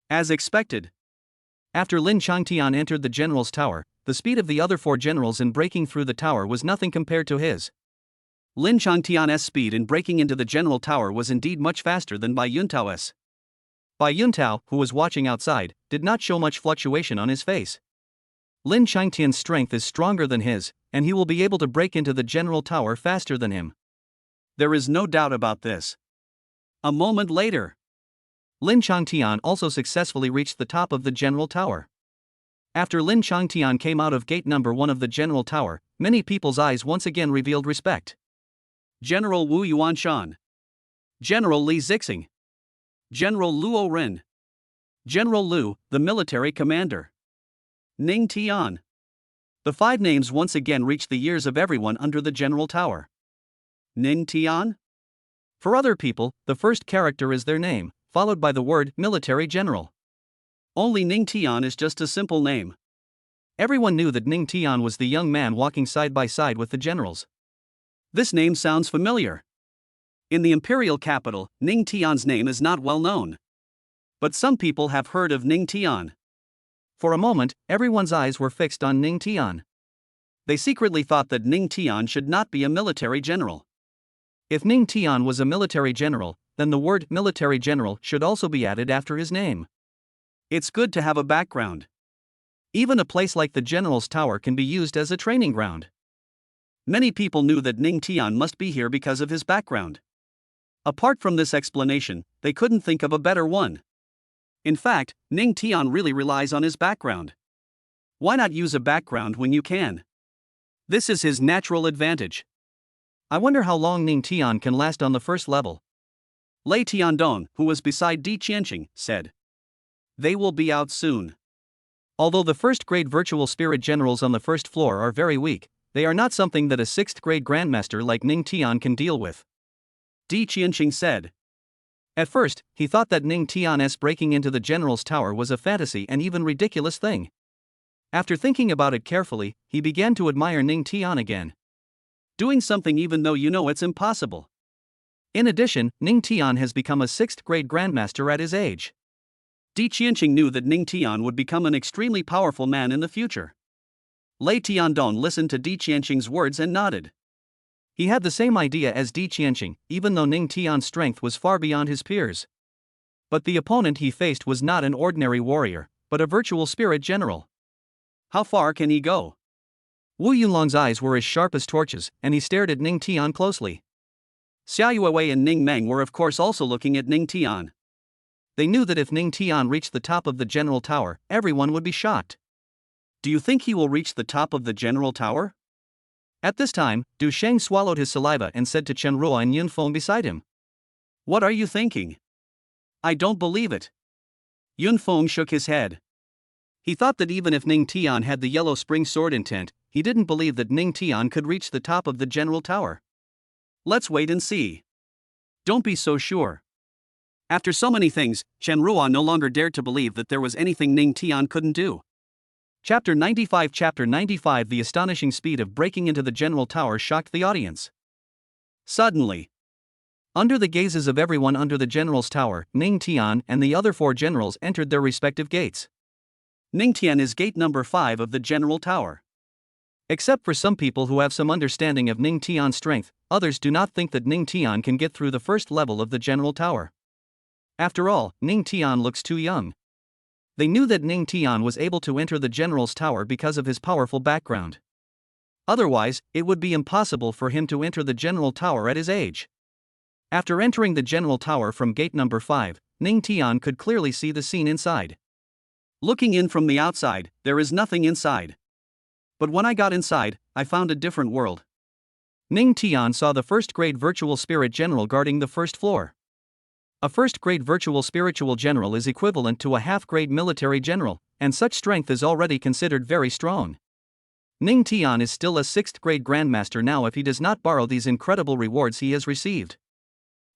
As expected. After Lin Changtian entered the general's tower, the speed of the other 4 generals in breaking through the tower was nothing compared to his. Lin Changtian's speed in breaking into the general tower was indeed much faster than Bai Yuntao's. Bai Yuntao, who was watching outside, did not show much fluctuation on his face. Lin Changtian's strength is stronger than his, and he will be able to break into the general tower faster than him. There is no doubt about this. A moment later, Lin Changtian also successfully reached the top of the general tower. After Lin Changtian came out of gate number 1 of the general tower, many people's eyes once again revealed respect. General Wu Yuanshan, General Li Zixing, General Luo Ren, General Lu, the military commander, Ning Tian. The 5 names once again reached the ears of everyone under the general tower. Ning Tian? For other people, the first character is their name, followed by the word military general. Only Ning Tian is just a simple name. Everyone knew that Ning Tian was the young man walking side by side with the generals. This name sounds familiar. In the imperial capital, Ning Tian's name is not well known. But some people have heard of Ning Tian. For a moment, everyone's eyes were fixed on Ning Tian. They secretly thought that Ning Tian should not be a military general. If Ning Tian was a military general, then the word military general should also be added after his name. It's good to have a background. Even a place like the general's tower can be used as a training ground. Many people knew that Ning Tian must be here because of his background. Apart from this explanation, they couldn't think of a better one. In fact, Ning Tian really relies on his background. Why not use a background when you can? This is his natural advantage. I wonder how long Ning Tian can last on the first level. Lei Tiandong, who was beside Di Qianqing, said, "They will be out soon." Although the first-grade virtual spirit generals on the first floor are very weak, they are not something that a 6th-grade grandmaster like Ning Tian can deal with. Di Qianqing said. At first, he thought that Ning Tian's breaking into the general's tower was a fantasy and even ridiculous thing. After thinking about it carefully, he began to admire Ning Tian again. Doing something even though you know it's impossible. In addition, Ning Tian has become a 6th-grade grandmaster at his age. Di Qianqing knew that Ning Tian would become an extremely powerful man in the future. Lei Tiandong listened to Di Qianqing's words and nodded. He had the same idea as Di Qianqing, even though Ning Tian's strength was far beyond his peers. But the opponent he faced was not an ordinary warrior, but a virtual spirit general. How far can he go? Wu Yunlong's eyes were as sharp as torches, and he stared at Ning Tian closely. Xia Yuewei and Ning Meng were of course also looking at Ning Tian. They knew that if Ning Tian reached the top of the general tower, everyone would be shocked. Do you think he will reach the top of the general tower? At this time, Du Sheng swallowed his saliva and said to Chen Ruo and Yun Feng beside him, "What are you thinking? I don't believe it." Yun Feng shook his head. He thought that even if Ning Tian had the yellow spring sword intent, he didn't believe that Ning Tian could reach the top of the general tower. Let's wait and see. Don't be so sure. After so many things, Chen Ruo no longer dared to believe that there was anything Ning Tian couldn't do. Chapter 95 The astonishing speed of breaking into the general tower shocked the audience. Suddenly, under the gazes of everyone under the general's tower, Ning Tian and the other 4 generals entered their respective gates. Ning Tian is gate number 5 of the general tower. Except for some people who have some understanding of Ning Tian's strength, others do not think that Ning Tian can get through the first level of the general tower. After all, Ning Tian looks too young. They knew that Ning Tian was able to enter the general's tower because of his powerful background. Otherwise, it would be impossible for him to enter the general tower at his age. After entering the general tower from gate number 5, Ning Tian could clearly see the scene inside. Looking in from the outside, there is nothing inside. But when I got inside, I found a different world. Ning Tian saw the first-grade virtual spirit general guarding the first floor. A first-grade virtual spiritual general is equivalent to a half-grade military general, and such strength is already considered very strong. Ning Tian is still a 6th-grade grandmaster now if he does not borrow these incredible rewards he has received.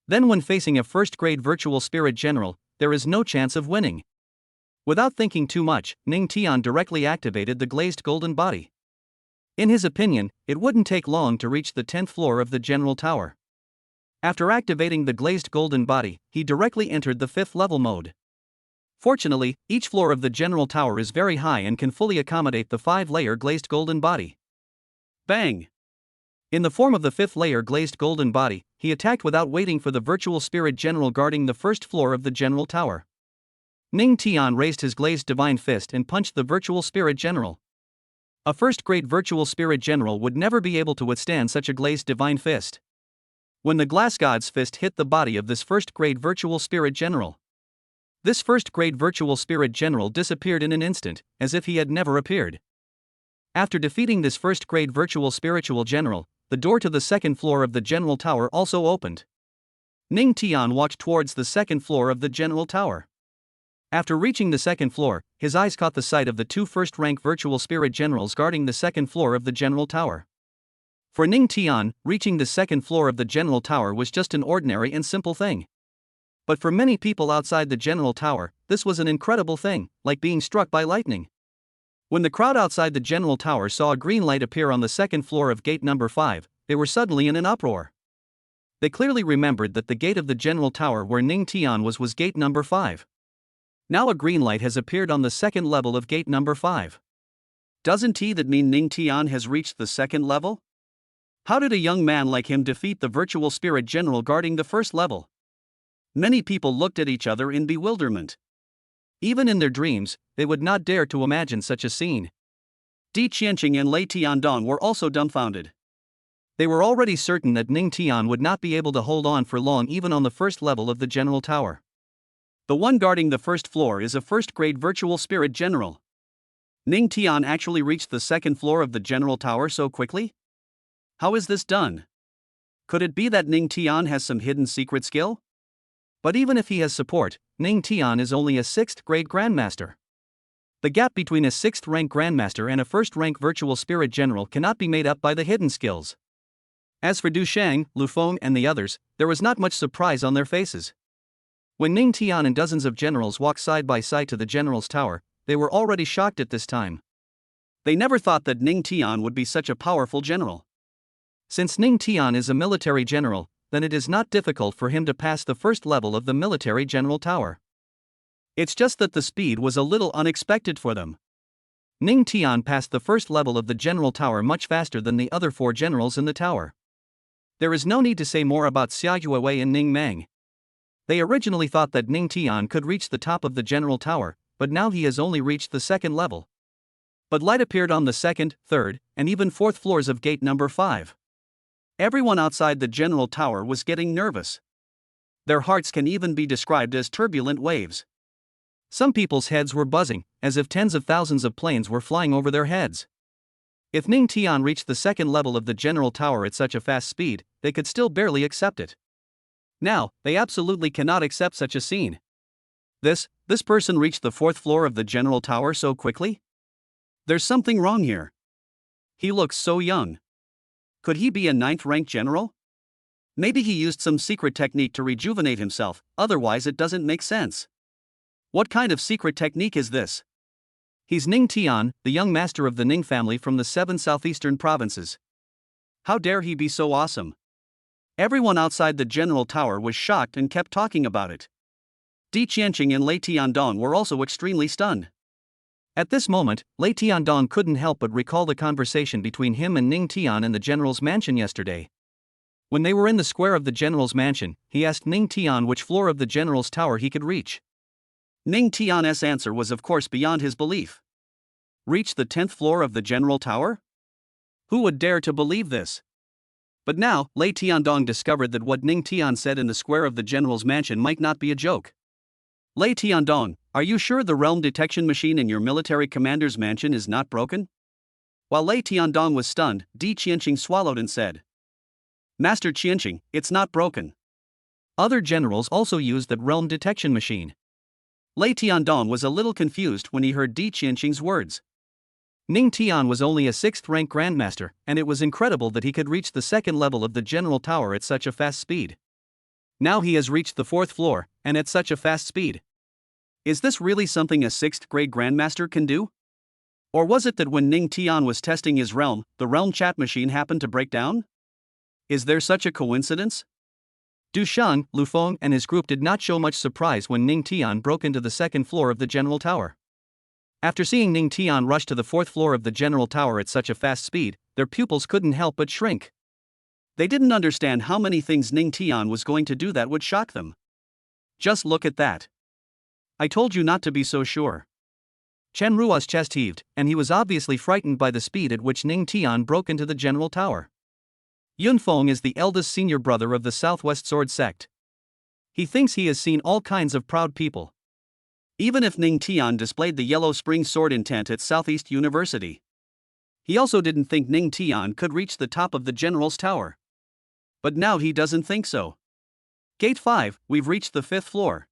Then when facing a first-grade virtual spirit general, there is no chance of winning. Without thinking too much, Ning Tian directly activated the glazed golden body. In his opinion, it wouldn't take long to reach the 10th floor of the general tower. After activating the glazed golden body, he directly entered the 5th level mode. Fortunately, each floor of the general tower is very high and can fully accommodate the 5-layer glazed golden body. Bang! In the form of the 5th layer glazed golden body, he attacked without waiting for the virtual spirit general guarding the 1st floor of the general tower. Ning Tian raised his glazed divine fist and punched the virtual spirit general. A first-grade virtual spirit general would never be able to withstand such a glazed divine fist. When the glass god's fist hit the body of this first-grade virtual spirit general, this first-grade virtual spirit general disappeared in an instant, as if he had never appeared. After defeating this first-grade virtual spiritual general, the door to the 2nd floor of the general tower also opened. Ning Tian walked towards the 2nd floor of the general tower. After reaching the 2nd floor, his eyes caught the sight of the 2 first-rank virtual spirit generals guarding the 2nd floor of the general tower. For Ning Tian, reaching the 2nd floor of the general tower was just an ordinary and simple thing. But for many people outside the general tower, this was an incredible thing, like being struck by lightning. When the crowd outside the general tower saw a green light appear on the 2nd floor of gate number 5, they were suddenly in an uproar. They clearly remembered that the gate of the general tower where Ning Tian was gate number 5. Now a green light has appeared on the 2nd level of gate number 5. Doesn't that mean Ning Tian has reached the 2nd level? How did a young man like him defeat the virtual spirit general guarding the 1st level? Many people looked at each other in bewilderment. Even in their dreams, they would not dare to imagine such a scene. Di Qianqing and Lei Tiandong were also dumbfounded. They were already certain that Ning Tian would not be able to hold on for long even on the 1st level of the general tower. The one guarding the 1st floor is a 1st-grade virtual spirit general. Ning Tian actually reached the 2nd floor of the general tower so quickly? How is this done? Could it be that Ning Tian has some hidden secret skill? But even if he has support, Ning Tian is only a 6th-grade grandmaster. The gap between a 6th-rank grandmaster and a 1st-rank virtual spirit general cannot be made up by the hidden skills. As for Du Shang, Lu Feng and the others, there was not much surprise on their faces. When Ning Tian and dozens of generals walked side by side to the general's tower, they were already shocked at this time. They never thought that Ning Tian would be such a powerful general. Since Ning Tian is a military general, then it is not difficult for him to pass the 1st level of the military general tower. It's just that the speed was a little unexpected for them. Ning Tian passed the 1st level of the general tower much faster than the other 4 generals in the tower. There is no need to say more about Xia Yuewei and Ning Mang. They originally thought that Ning Tian could reach the top of the general tower, but now he has only reached the 2nd level. But light appeared on the 2nd, 3rd, and even 4th floors of gate number 5. Everyone outside the general tower was getting nervous. Their hearts can even be described as turbulent waves. Some people's heads were buzzing, as if tens of thousands of planes were flying over their heads. If Ning Tian reached the 2nd level of the general tower at such a fast speed, they could still barely accept it. Now, they absolutely cannot accept such a scene. This person reached the 4th floor of the general tower so quickly? There's something wrong here. He looks so young. Could he be a 9th-rank general? Maybe he used some secret technique to rejuvenate himself, otherwise it doesn't make sense. What kind of secret technique is this? He's Ning Tian, the young master of the Ning family from the 7 southeastern provinces. How dare he be so awesome? Everyone outside the general tower was shocked and kept talking about it. Di Qianqing and Lei Tiandong were also extremely stunned. At this moment, Lei Tiandong couldn't help but recall the conversation between him and Ning Tian in the general's mansion yesterday. When they were in the square of the general's mansion, he asked Ning Tian which floor of the general's tower he could reach. Ning Tian's answer was of course beyond his belief. Reach the 10th floor of the general tower? Who would dare to believe this? But now, Lei Tiandong discovered that what Ning Tian said in the square of the general's mansion might not be a joke. Lei Tiandong, are you sure the realm detection machine in your military commander's mansion is not broken? While Lei Tiandong was stunned, Di Qianqing swallowed and said, Master Qianqing, it's not broken. Other generals also used that realm detection machine. Lei Tiandong was a little confused when he heard Di Qianqing's words. Ning Tian was only a 6th rank grandmaster, and it was incredible that he could reach the 2nd level of the general tower at such a fast speed. Now he has reached the 4th floor, and at such a fast speed. Is this really something a 6th grade grandmaster can do? Or was it that when Ning Tian was testing his realm, the realm chat machine happened to break down? Is there such a coincidence? Du Shan, Lu Feng and his group did not show much surprise when Ning Tian broke into the 2nd floor of the general tower. After seeing Ning Tian rush to the 4th floor of the general tower at such a fast speed, their pupils couldn't help but shrink. They didn't understand how many things Ning Tian was going to do that would shock them. Just look at that. I told you not to be so sure. Chen Ruo's chest heaved, and he was obviously frightened by the speed at which Ning Tian broke into the general tower. Yun Feng is the eldest senior brother of the Southwest Sword sect. He thinks he has seen all kinds of proud people. Even if Ning Tian displayed the Yellow Spring Sword intent at Southeast University. He also didn't think Ning Tian could reach the top of the general's tower. But now he doesn't think so. Gate 5, we've reached the 5th floor.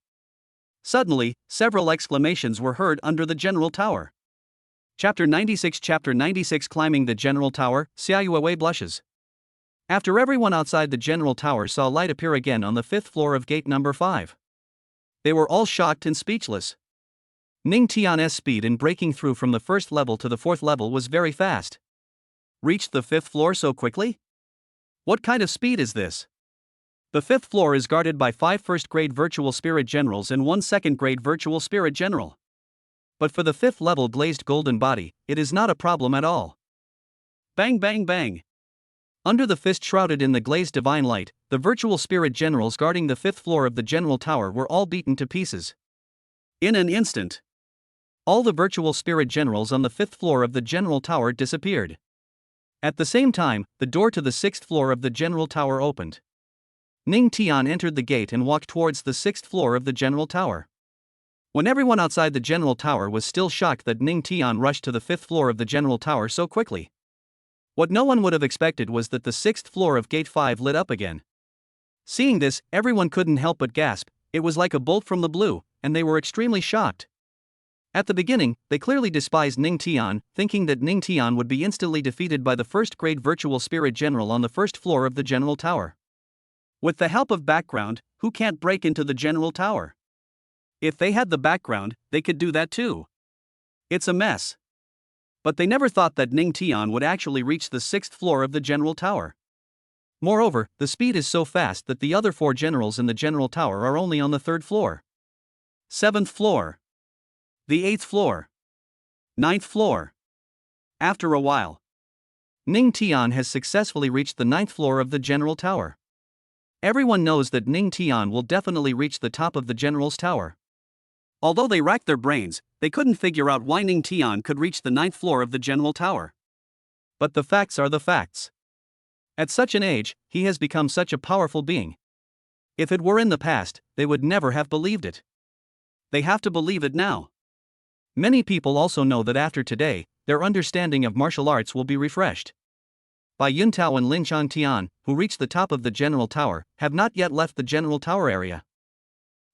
Suddenly, several exclamations were heard under the general tower. Chapter 96 Climbing the general tower, Xiaoyue blushes. After everyone outside the general tower saw light appear again on the 5th floor of gate number 5. They were all shocked and speechless. Ning Tian's speed in breaking through from the 1st level to the 4th level was very fast. Reached the 5th floor so quickly? What kind of speed is this? The 5th floor is guarded by 5 1st-grade virtual spirit generals and 1 2nd-grade virtual spirit general. But for the 5th level glazed golden body, it is not a problem at all. Bang bang bang. Under the fist shrouded in the glazed divine light, the virtual spirit generals guarding the 5th floor of the general tower were all beaten to pieces. In an instant, all the virtual spirit generals on the 5th floor of the general tower disappeared. At the same time, the door to the 6th floor of the general tower opened. Ning Tian entered the gate and walked towards the 6th floor of the general tower. When everyone outside the general tower was still shocked that Ning Tian rushed to the 5th floor of the general tower so quickly. What no one would have expected was that the 6th floor of Gate 5 lit up again. Seeing this, everyone couldn't help but gasp. It was like a bolt from the blue, and they were extremely shocked. At the beginning, they clearly despised Ning Tian, thinking that Ning Tian would be instantly defeated by the 1st-grade virtual spirit general on the 1st floor of the general tower. With the help of background, who can't break into the general tower? If they had the background, they could do that too. It's a mess. But they never thought that Ning Tian would actually reach the 6th floor of the general tower. Moreover, the speed is so fast that the other 4 generals in the general tower are only on the 3rd floor. 7th floor. The 8th floor. 9th floor. After a while, Ning Tian has successfully reached the 9th floor of the general tower. Everyone knows that Ning Tian will definitely reach the top of the general's tower. Although they racked their brains, they couldn't figure out why Ning Tian could reach the 9th floor of the general tower. But the facts are the facts. At such an age, he has become such a powerful being. If it were in the past, they would never have believed it. They have to believe it now. Many people also know that after today, their understanding of martial arts will be refreshed. Bai Yuntao and Lin Changtian, who reached the top of the general tower, have not yet left the general tower area.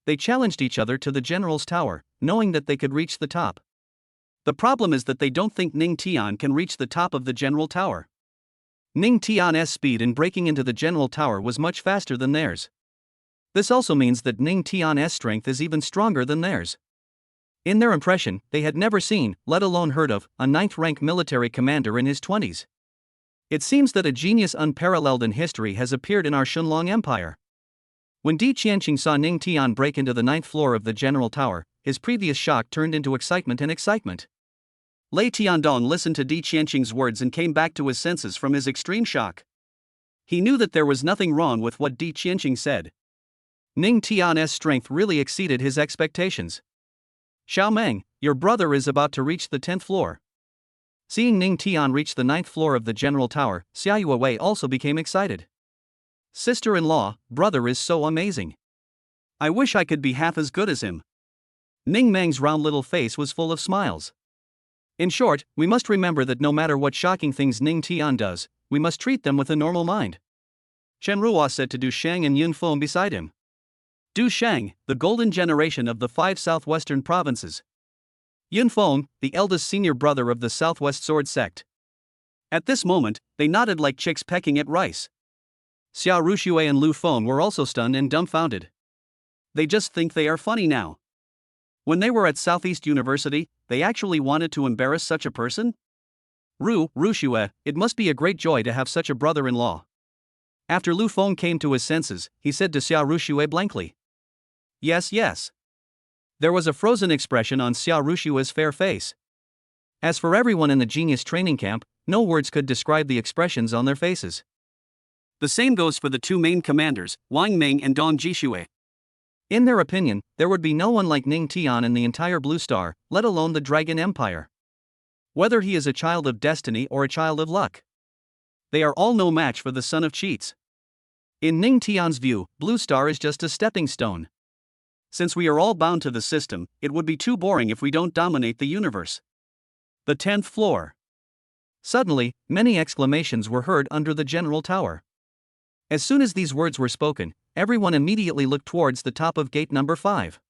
They challenged each other to the general's tower, knowing that they could reach the top. The problem is that they don't think Ning Tian can reach the top of the general tower. Ning Tian's speed in breaking into the general tower was much faster than theirs. This also means that Ning Tian's strength is even stronger than theirs. In their impression, they had never seen, let alone heard of, a 9th-rank military commander in his 20s. It seems that a genius unparalleled in history has appeared in our Shunlong Empire. When Di Qianqing saw Ning Tian break into the 9th floor of the general tower, his previous shock turned into excitement and excitement. Lei Tiandong listened to Di Qianqing's words and came back to his senses from his extreme shock. He knew that there was nothing wrong with what Di Qianqing said. Ning Tian's strength really exceeded his expectations. Xiao Meng, your brother is about to reach the 10th floor. Seeing Ning Tian reach the 9th floor of the general tower, Xiaoyue also became excited. Sister-in-law, brother is so amazing. I wish I could be half as good as him. Ning Meng's round little face was full of smiles. In short, we must remember that no matter what shocking things Ning Tian does, we must treat them with a normal mind. Chen Ruo said to Du Shang and Yun Feng beside him. Du Shang, the golden generation of the 5 southwestern provinces. Yun Feng, the eldest senior brother of the Southwest Sword Sect. At this moment, they nodded like chicks pecking at rice. Xia Ruxue and Lu Feng were also stunned and dumbfounded. They just think they are funny now. When they were at Southeast University, they actually wanted to embarrass such a person? Ruxue, it must be a great joy to have such a brother-in-law. After Lu Feng came to his senses, he said to Xia Ruxue blankly. Yes, yes. There was a frozen expression on Xia Ruxue's fair face. As for everyone in the genius training camp, no words could describe the expressions on their faces. The same goes for the 2 main commanders, Wang Ming and Dong Jixue. In their opinion, there would be no one like Ning Tian in the entire Blue Star, let alone the Dragon Empire. Whether he is a child of destiny or a child of luck, they are all no match for the son of cheats. In Ning Tian's view, Blue Star is just a stepping stone. Since we are all bound to the system, it would be too boring if we don't dominate the universe. The 10th floor. Suddenly, many exclamations were heard under the general tower. As soon as these words were spoken, everyone immediately looked towards the top of gate number 5.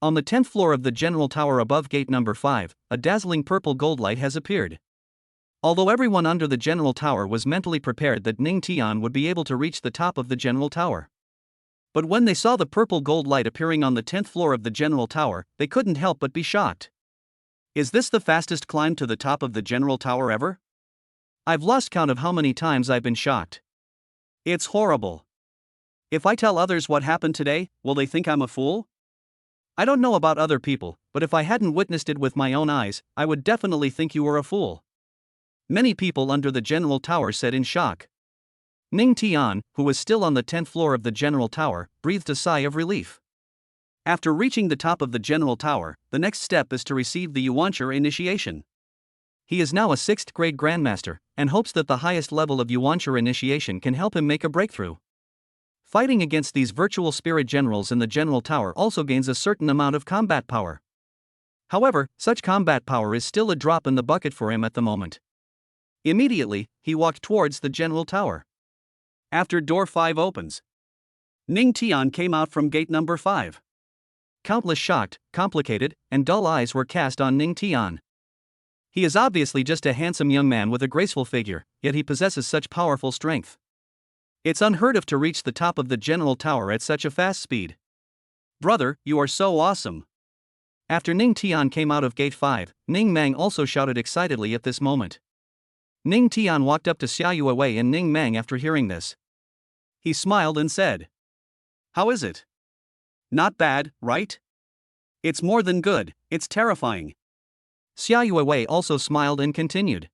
On the 10th floor of the general tower above gate number 5, a dazzling purple gold light has appeared. Although everyone under the general tower was mentally prepared that Ning Tian would be able to reach the top of the general tower. But when they saw the purple gold light appearing on the 10th floor of the general tower, they couldn't help but be shocked. Is this the fastest climb to the top of the general tower ever? I've lost count of how many times I've been shocked. It's horrible. If I tell others what happened today, will they think I'm a fool? I don't know about other people, but if I hadn't witnessed it with my own eyes, I would definitely think you were a fool. Many people under the general tower said in shock. Ning Tian, who was still on the 10th floor of the general tower, breathed a sigh of relief. After reaching the top of the general tower, the next step is to receive the Yuanchi initiation. He is now a 6th grade grandmaster, and hopes that the highest level of Yuanchi initiation can help him make a breakthrough. Fighting against these virtual spirit generals in the general tower also gains a certain amount of combat power. However, such combat power is still a drop in the bucket for him at the moment. Immediately, he walked towards the general tower. After door 5 opens, Ning Tian came out from gate number 5. Countless shocked, complicated, and dull eyes were cast on Ning Tian. He is obviously just a handsome young man with a graceful figure, yet he possesses such powerful strength. It's unheard of to reach the top of the general tower at such a fast speed. Brother, you are so awesome. After Ning Tian came out of gate 5, Ning Mang also shouted excitedly at this moment. Ning Tian walked up to Xia Yuewei and Ning Mang after hearing this. He smiled and said, "How is it? Not bad, right? It's more than good, it's terrifying." Xia Yuewei also smiled and continued.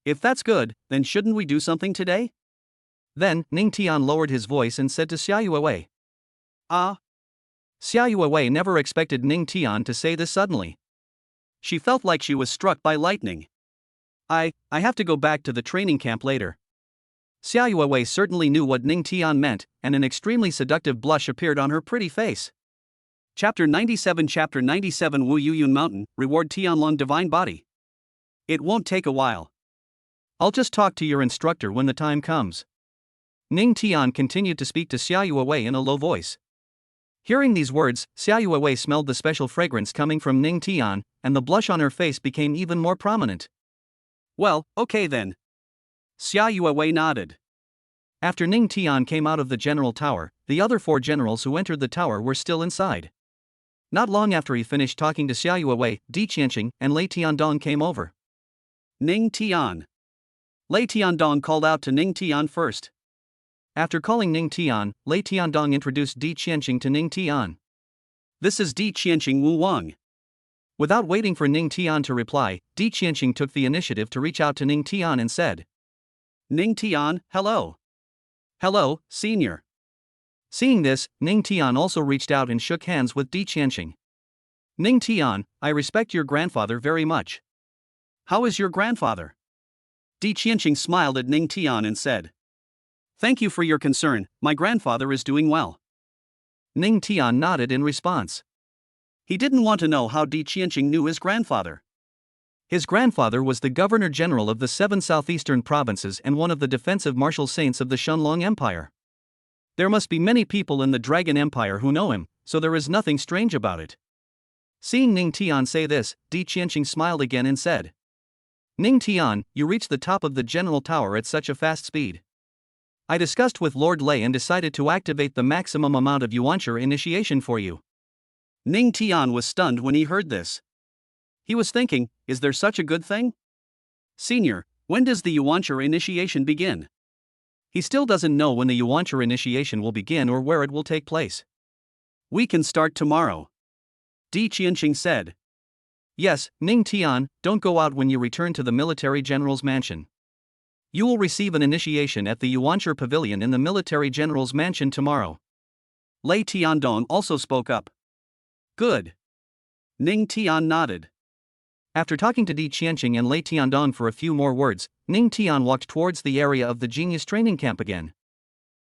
"If that's good, then shouldn't we do something today?" Then, Ning Tian lowered his voice and said to Xia Yuewei. "Ah." Xia Yuewei never expected Ning Tian to say this suddenly. She felt like she was struck by lightning. I have to go back to the training camp later." Xia Yuewei certainly knew what Ning Tian meant, and an extremely seductive blush appeared on her pretty face. Chapter 97 Wu Yuyun Mountain, Reward Tianlong Divine Body. It won't take a while. I'll just talk to your instructor when the time comes. Ning Tian continued to speak to Xia Yuewei in a low voice. Hearing these words, Xia Yuewei smelled the special fragrance coming from Ning Tian, and the blush on her face became even more prominent. "Well, okay then." Xia Yuewei nodded. After Ning Tian came out of the general tower, the other 4 generals who entered the tower were still inside. Not long after he finished talking to Xia Yuewei, Di Qianqing and Lei Tiandong came over. Ning Tian. Lei Tiandong called out to Ning Tian first. After calling Ning Tian, Lei Tiandong introduced Di Qianqing to Ning Tian. "This is Di Qianqing Wu Wang." Without waiting for Ning Tian to reply, Di Qianqing took the initiative to reach out to Ning Tian and said, "Ning Tian, hello." "Hello, senior." Seeing this, Ning Tian also reached out and shook hands with Di Qianqing. "Ning Tian, I respect your grandfather very much." "How is your grandfather?" Di Qianqing smiled at Ning Tian and said, "Thank you for your concern, my grandfather is doing well." Ning Tian nodded in response. He didn't want to know how Di Qianqing knew his grandfather. His grandfather was the governor-general of the 7 southeastern provinces and one of the defensive martial saints of the Shunlong Empire. There must be many people in the Dragon Empire who know him, so there is nothing strange about it. Seeing Ning Tian say this, Di Qianqing smiled again and said, Ning Tian, you reached the top of the general tower at such a fast speed. I discussed with Lord Lei and decided to activate the maximum amount of Yuanshi initiation for you. Ning Tian was stunned when he heard this. He was thinking, is there such a good thing? Senior, when does the Yuanshi initiation begin? He still doesn't know when the Yuanshi initiation will begin or where it will take place. We can start tomorrow. Di Qianqing said. Yes, Ning Tian, don't go out when you return to the military general's mansion. You will receive an initiation at the Yuanshi Pavilion in the military general's mansion tomorrow. Lei Tiandong also spoke up. Good. Ning Tian nodded. After talking to Di Qianqing and Lei Tiandong for a few more words, Ning Tian walked towards the area of the genius training camp again.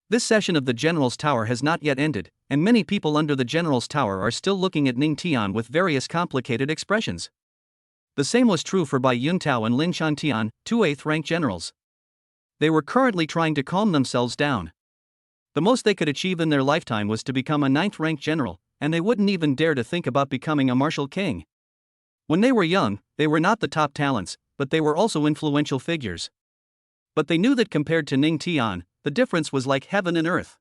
This session of the General's Tower has not yet ended, and many people under the General's Tower are still looking at Ning Tian with various complicated expressions. The same was true for Bai Yuntao and Lin Shantian, 2 8th-rank generals. They were currently trying to calm themselves down. The most they could achieve in their lifetime was to become a 9th-rank general, and they wouldn't even dare to think about becoming a martial king. When they were young, they were not the top talents, but they were also influential figures. But they knew that compared to Ning Tian, the difference was like heaven and earth.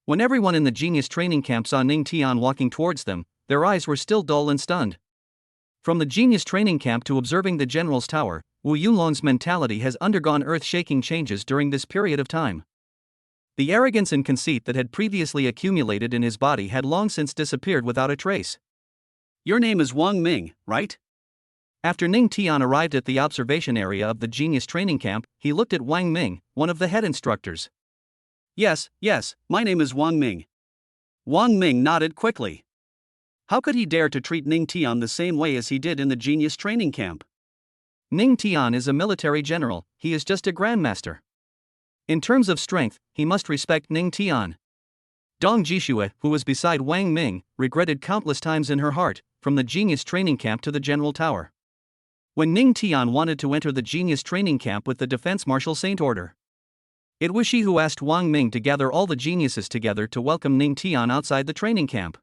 When everyone in the genius training camp saw Ning Tian walking towards them, their eyes were still dull and stunned. From the genius training camp to observing the General's Tower, Wu Yunlong's mentality has undergone earth-shaking changes during this period of time. The arrogance and conceit that had previously accumulated in his body had long since disappeared without a trace. Your name is Wang Ming, right? After Ning Tian arrived at the observation area of the genius training camp, he looked at Wang Ming, one of the head instructors. Yes, my name is Wang Ming. Wang Ming nodded quickly. How could he dare to treat Ning Tian the same way as he did in the genius training camp? Ning Tian is a military general, he is just a grandmaster. In terms of strength, he must respect Ning Tian. Dong Jishue, who was beside Wang Ming, regretted countless times in her heart, from the genius training camp to the general tower. When Ning Tian wanted to enter the genius training camp with the Defense Martial Saint Order, it was she who asked Wang Ming to gather all the geniuses together to welcome Ning Tian outside the training camp.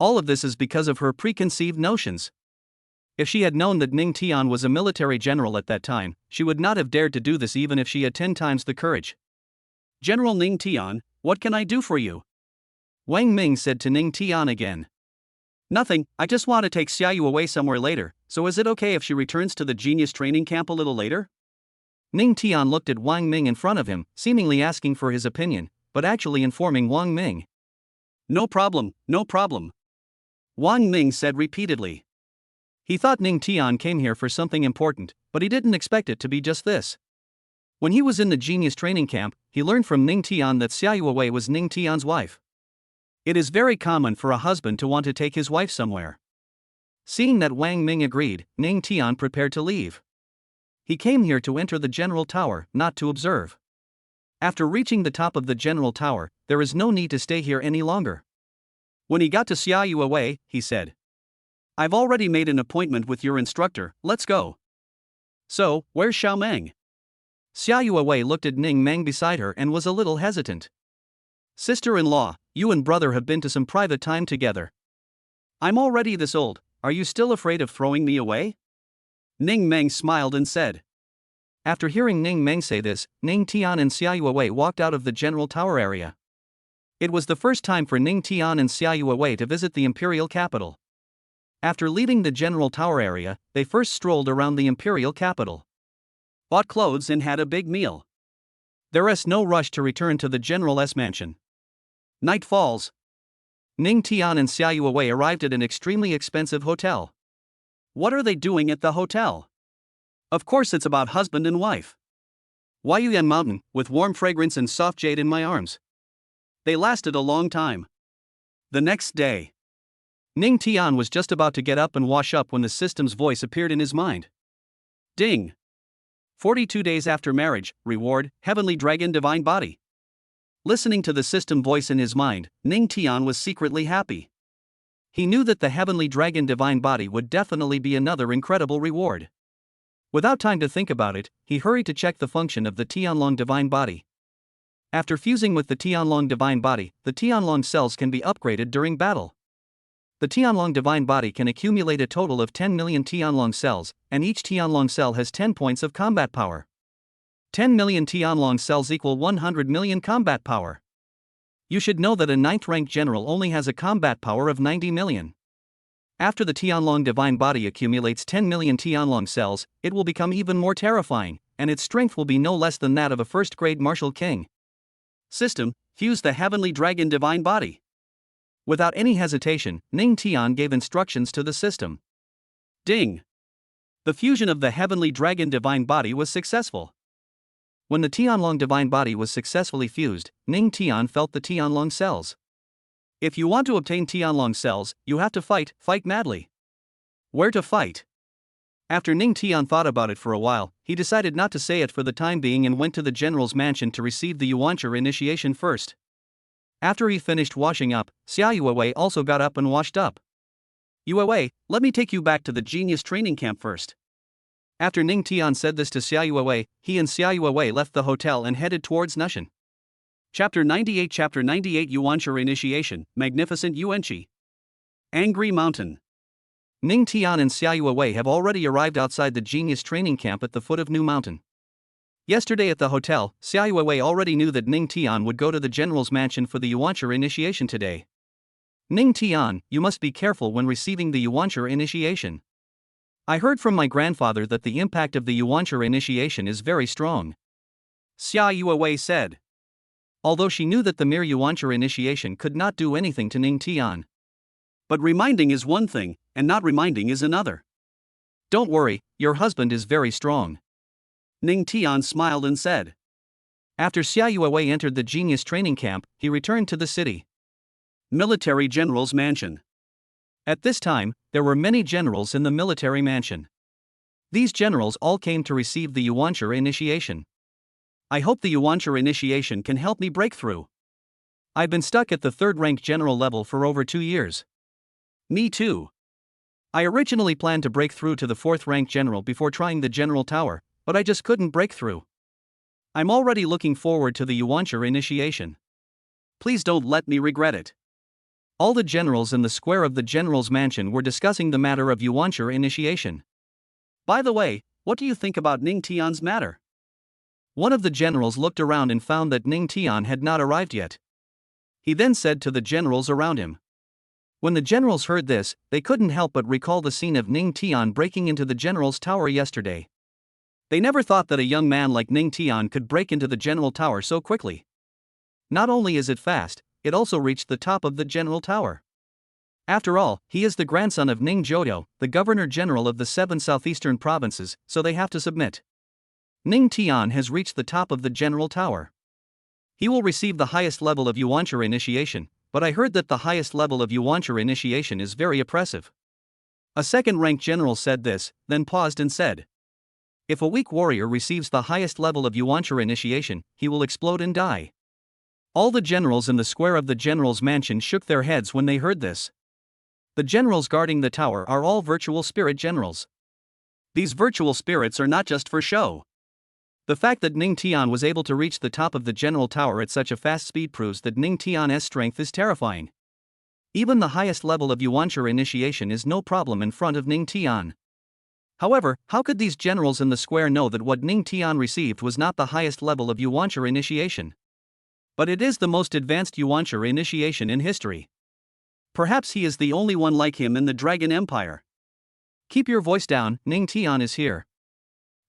All of this is because of her preconceived notions. If she had known that Ning Tian was a military general at that time, she would not have dared to do this even if she had 10 times the courage. General Ning Tian, what can I do for you? Wang Ming said to Ning Tian again. Nothing, I just want to take Xiaoyu away somewhere later, so is it okay if she returns to the genius training camp a little later? Ning Tian looked at Wang Ming in front of him, seemingly asking for his opinion, but actually informing Wang Ming. No problem. Wang Ming said repeatedly. He thought Ning Tian came here for something important, but he didn't expect it to be just this. When he was in the genius training camp, he learned from Ning Tian that Xiaoyu was Ning Tian's wife. It is very common for a husband to want to take his wife somewhere. Seeing that Wang Ming agreed, Ning Tian prepared to leave. He came here to enter the general tower, not to observe. After reaching the top of the general tower, there is no need to stay here any longer. When he got to Xiaoyu, he said, I've already made an appointment with your instructor, let's go. So, where's Xiao Meng? Xiaoyu looked at Ning Meng beside her and was a little hesitant. Sister-in-law, you and brother have been to some private time together. I'm already this old, are you still afraid of throwing me away? Ning Meng smiled and said. After hearing Ning Meng say this, Ning Tian and Xiaoyu walked out of the general tower area. It was the first time for Ning Tian and Xiaoyu to visit the imperial capital. After leaving the general tower area, they first strolled around the imperial capital, bought clothes and had a big meal. There is no rush to return to the general's mansion. Night falls. Ning Tian and Xiaoyu arrived at an extremely expensive hotel. What are they doing at the hotel? Of course it's about husband and wife. Huayuan Mountain, with warm fragrance and soft jade in my arms. They lasted a long time. The next day, Ning Tian was just about to get up and wash up when the system's voice appeared in his mind. Ding! 42 days after marriage, reward, heavenly dragon divine body. Listening to the system voice in his mind, Ning Tian was secretly happy. He knew that the heavenly dragon divine body would definitely be another incredible reward. Without time to think about it, he hurried to check the function of the Tianlong divine body. After fusing with the Tianlong divine body, the Tianlong cells can be upgraded during battle. The Tianlong divine body can accumulate a total of 10 million Tianlong cells, and each Tianlong cell has 10 points of combat power. 10 million Tianlong cells equal 100 million combat power. You should know that a 9th rank general only has a combat power of 90 million. After the Tianlong divine body accumulates 10 million Tianlong cells, it will become even more terrifying, and its strength will be no less than that of a first-grade martial king. System: fuse the heavenly dragon divine body. Without any hesitation, Ning Tian gave instructions to the system. Ding! The fusion of the heavenly dragon divine body was successful. When the Tianlong divine body was successfully fused, Ning Tian felt the Tianlong cells. If you want to obtain Tianlong cells, you have to fight madly. Where to fight? After Ning Tian thought about it for a while, he decided not to say it for the time being and went to the general's mansion to receive the Yuanchi initiation first. After he finished washing up, Xia Yuewei also got up and washed up. Yuewei, let me take you back to the genius training camp first. After Ning Tian said this to Xia Yuewei, he and Xia Yuewei left the hotel and headed towards Nushan. Chapter 98 Yuanchi Initiation, Magnificent Yuanchi. Angry Mountain. Ning Tian and Xia Yuewei have already arrived outside the genius training camp at the foot of New Mountain. Yesterday at the hotel, Xia Yuewei already knew that Ning Tian would go to the general's mansion for the Yuanchi initiation today. Ning Tian, you must be careful when receiving the Yuanchi initiation. I heard from my grandfather that the impact of the Yuanchi initiation is very strong. Xia Yuewei said. Although she knew that the mere Yuanchi initiation could not do anything to Ning Tian. But reminding is one thing, and not reminding is another. Don't worry, your husband is very strong. Ning Tian smiled and said. After Xia Yuewei entered the genius training camp, he returned to the city. Military General's Mansion. At this time, there were many generals in the military mansion. These generals all came to receive the Yuanchi initiation. I hope the Yuanchi initiation can help me break through. I've been stuck at the 3rd rank general level for over 2 years. Me too. I originally planned to break through to the 4th rank general before trying the general tower, but I just couldn't break through. I'm already looking forward to the Yuanchi initiation. Please don't let me regret it. All the generals in the square of the general's mansion were discussing the matter of Yuanchi initiation. By the way, what do you think about Ning Tian's matter? One of the generals looked around and found that Ning Tian had not arrived yet. He then said to the generals around him. When the generals heard this, they couldn't help but recall the scene of Ning Tian breaking into the general's tower yesterday. They never thought that a young man like Ning Tian could break into the general tower so quickly. Not only is it fast, it also reached the top of the general tower. After all, he is the grandson of Ning Zhoudio, the governor-general of the 7 southeastern provinces, so they have to submit. Ning Tian has reached the top of the general tower. He will receive the highest level of Yuanchi initiation, but I heard that the highest level of Yuanchi initiation is very oppressive. A 2nd-ranked general said this, then paused and said. If a weak warrior receives the highest level of Yuanchi initiation, he will explode and die. All the generals in the square of the general's mansion shook their heads when they heard this. The generals guarding the tower are all virtual spirit generals. These virtual spirits are not just for show. The fact that Ning Tian was able to reach the top of the general tower at such a fast speed proves that Ning Tian's strength is terrifying. Even the highest level of Yuanchi initiation is no problem in front of Ning Tian. However, how could these generals in the square know that what Ning Tian received was not the highest level of Yuanchi initiation? But it is the most advanced Yuanchi initiation in history. Perhaps he is the only one like him in the Dragon Empire. Keep your voice down, Ning Tian is here.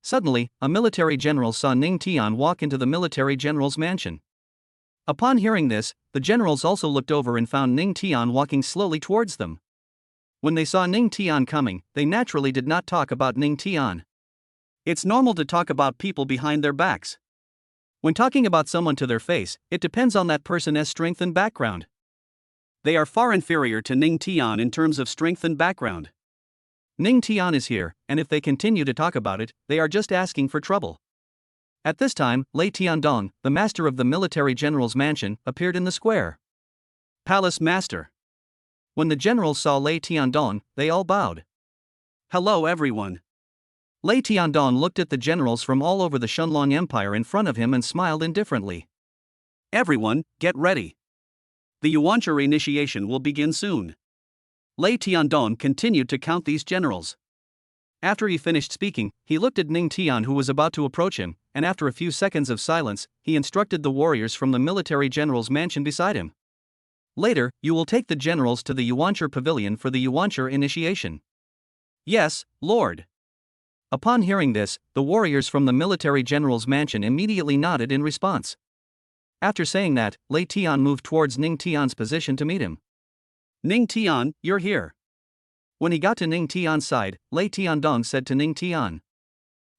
Suddenly, a military general saw Ning Tian walk into the military general's mansion. Upon hearing this, the generals also looked over and found Ning Tian walking slowly towards them. When they saw Ning Tian coming, they naturally did not talk about Ning Tian. It's normal to talk about people behind their backs. When talking about someone to their face, it depends on that person's strength and background. They are far inferior to Ning Tian in terms of strength and background. Ning Tian is here, and if they continue to talk about it, they are just asking for trouble. At this time, Lei Tiandong, the master of the military general's mansion, appeared in the square. Palace Master. When the generals saw Lei Tiandong, they all bowed. Hello everyone. Lei Tiandong looked at the generals from all over the Shunlong Empire in front of him and smiled indifferently. Everyone, get ready. The Yuancher initiation will begin soon. Lei Tiandong continued to count these generals. After he finished speaking, he looked at Ning Tian, who was about to approach him, and after a few seconds of silence, he instructed the warriors from the military general's mansion beside him. Later, you will take the generals to the Yuancher pavilion for the Yuancher initiation. Yes, Lord. Upon hearing this, the warriors from the military general's mansion immediately nodded in response. After saying that, Lei Tian moved towards Ning Tian's position to meet him. Ning Tian, you're here. When he got to Ning Tian's side, Lei Tiandong said to Ning Tian,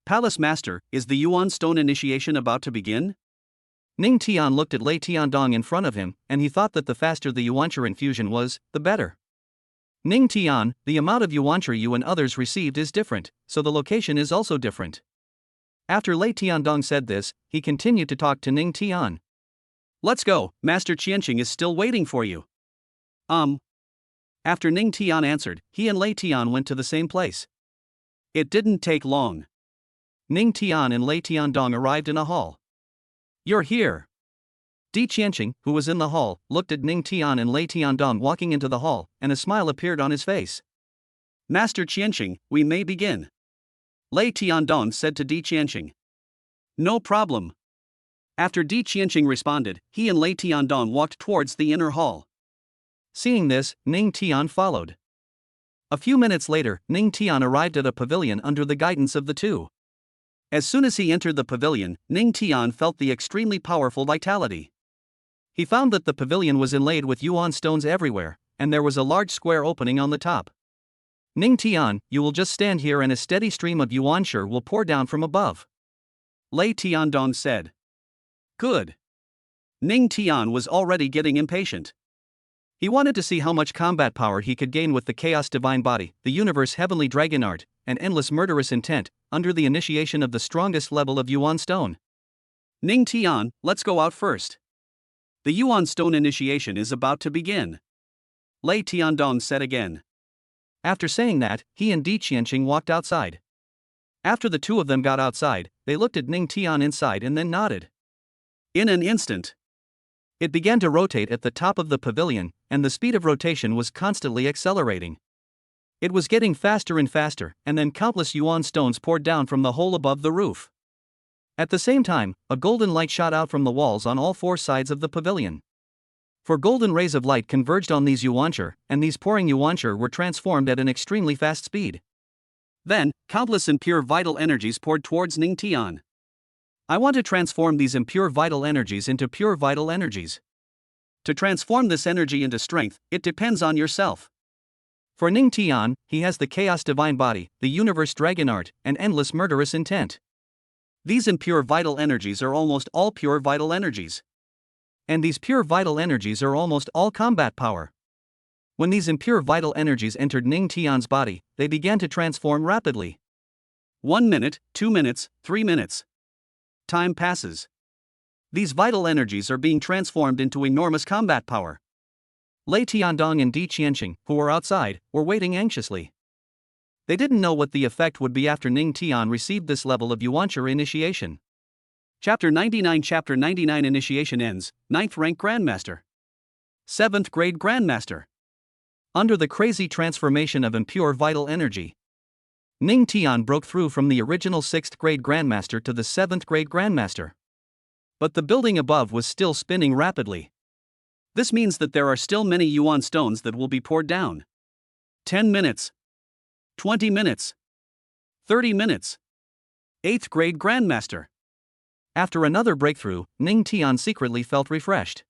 Palace Master, is the Yuan Stone initiation about to begin? Ning Tian looked at Lei Tiandong in front of him, and he thought that the faster the Yuancher infusion was, the better. Ning Tian, the amount of Yuancher you and others received is different, so the location is also different. After Lei Tiandong said this, he continued to talk to Ning Tian. Let's go, Master Qianqing is still waiting for you. After Ning Tian answered, he and Lei Tian went to the same place. It didn't take long. Ning Tian and Lei Tiandong arrived in a hall. You're here. Di Qianqing, who was in the hall, looked at Ning Tian and Lei Tiandong walking into the hall, and a smile appeared on his face. Master Qianqing, we may begin. Lei Tiandong said to Di Qianqing. No problem. After Di Qianqing responded, he and Lei Tiandong walked towards the inner hall. Seeing this, Ning Tian followed. A few minutes later, Ning Tian arrived at a pavilion under the guidance of the two. As soon as he entered the pavilion, Ning Tian felt the extremely powerful vitality. He found that the pavilion was inlaid with yuan stones everywhere, and there was a large square opening on the top. Ning Tian, you will just stand here and a steady stream of yuancher will pour down from above. Lei Tiandong said. Good. Ning Tian was already getting impatient. He wanted to see how much combat power he could gain with the Chaos Divine Body, the Universe Heavenly Dragon Art, and Endless Murderous Intent, under the initiation of the strongest level of Yuan Stone. Ning Tian, let's go out first. The Yuan Stone initiation is about to begin. Lei Tiandong said again. After saying that, he and Di Qianqing walked outside. After the two of them got outside, they looked at Ning Tian inside and then nodded. In an instant, it began to rotate at the top of the pavilion, and the speed of rotation was constantly accelerating. It was getting faster and faster, and then countless yuan stones poured down from the hole above the roof. At the same time, a golden light shot out from the walls on all four sides of the pavilion. For golden rays of light converged on these yuancher, and these pouring yuancher were transformed at an extremely fast speed. Then, countless impure vital energies poured towards Ning Tian. I want to transform these impure vital energies into pure vital energies. To transform this energy into strength, it depends on yourself. For Ning Tian, he has the Chaos Divine Body, the Universe Dragon Art, and Endless Murderous Intent. These impure vital energies are almost all pure vital energies. And these pure vital energies are almost all combat power. When these impure vital energies entered Ning Tian's body, they began to transform rapidly. 1 minute, 2 minutes, 3 minutes. Time passes. These vital energies are being transformed into enormous combat power. Lei Tiandong and Di Qianqing, who were outside, were waiting anxiously. They didn't know what the effect would be after Ning Tian received this level of yuancher initiation. Chapter 99 initiation ends, 9th rank Grandmaster. 7th grade Grandmaster. Under the crazy transformation of impure vital energy, Ning Tian broke through from the original 6th grade Grandmaster to the 7th grade Grandmaster. But the building above was still spinning rapidly. This means that there are still many yuan stones that will be poured down. 10 minutes. 20 minutes. 30 minutes. 8th grade Grandmaster. After another breakthrough, Ning Tian secretly felt refreshed.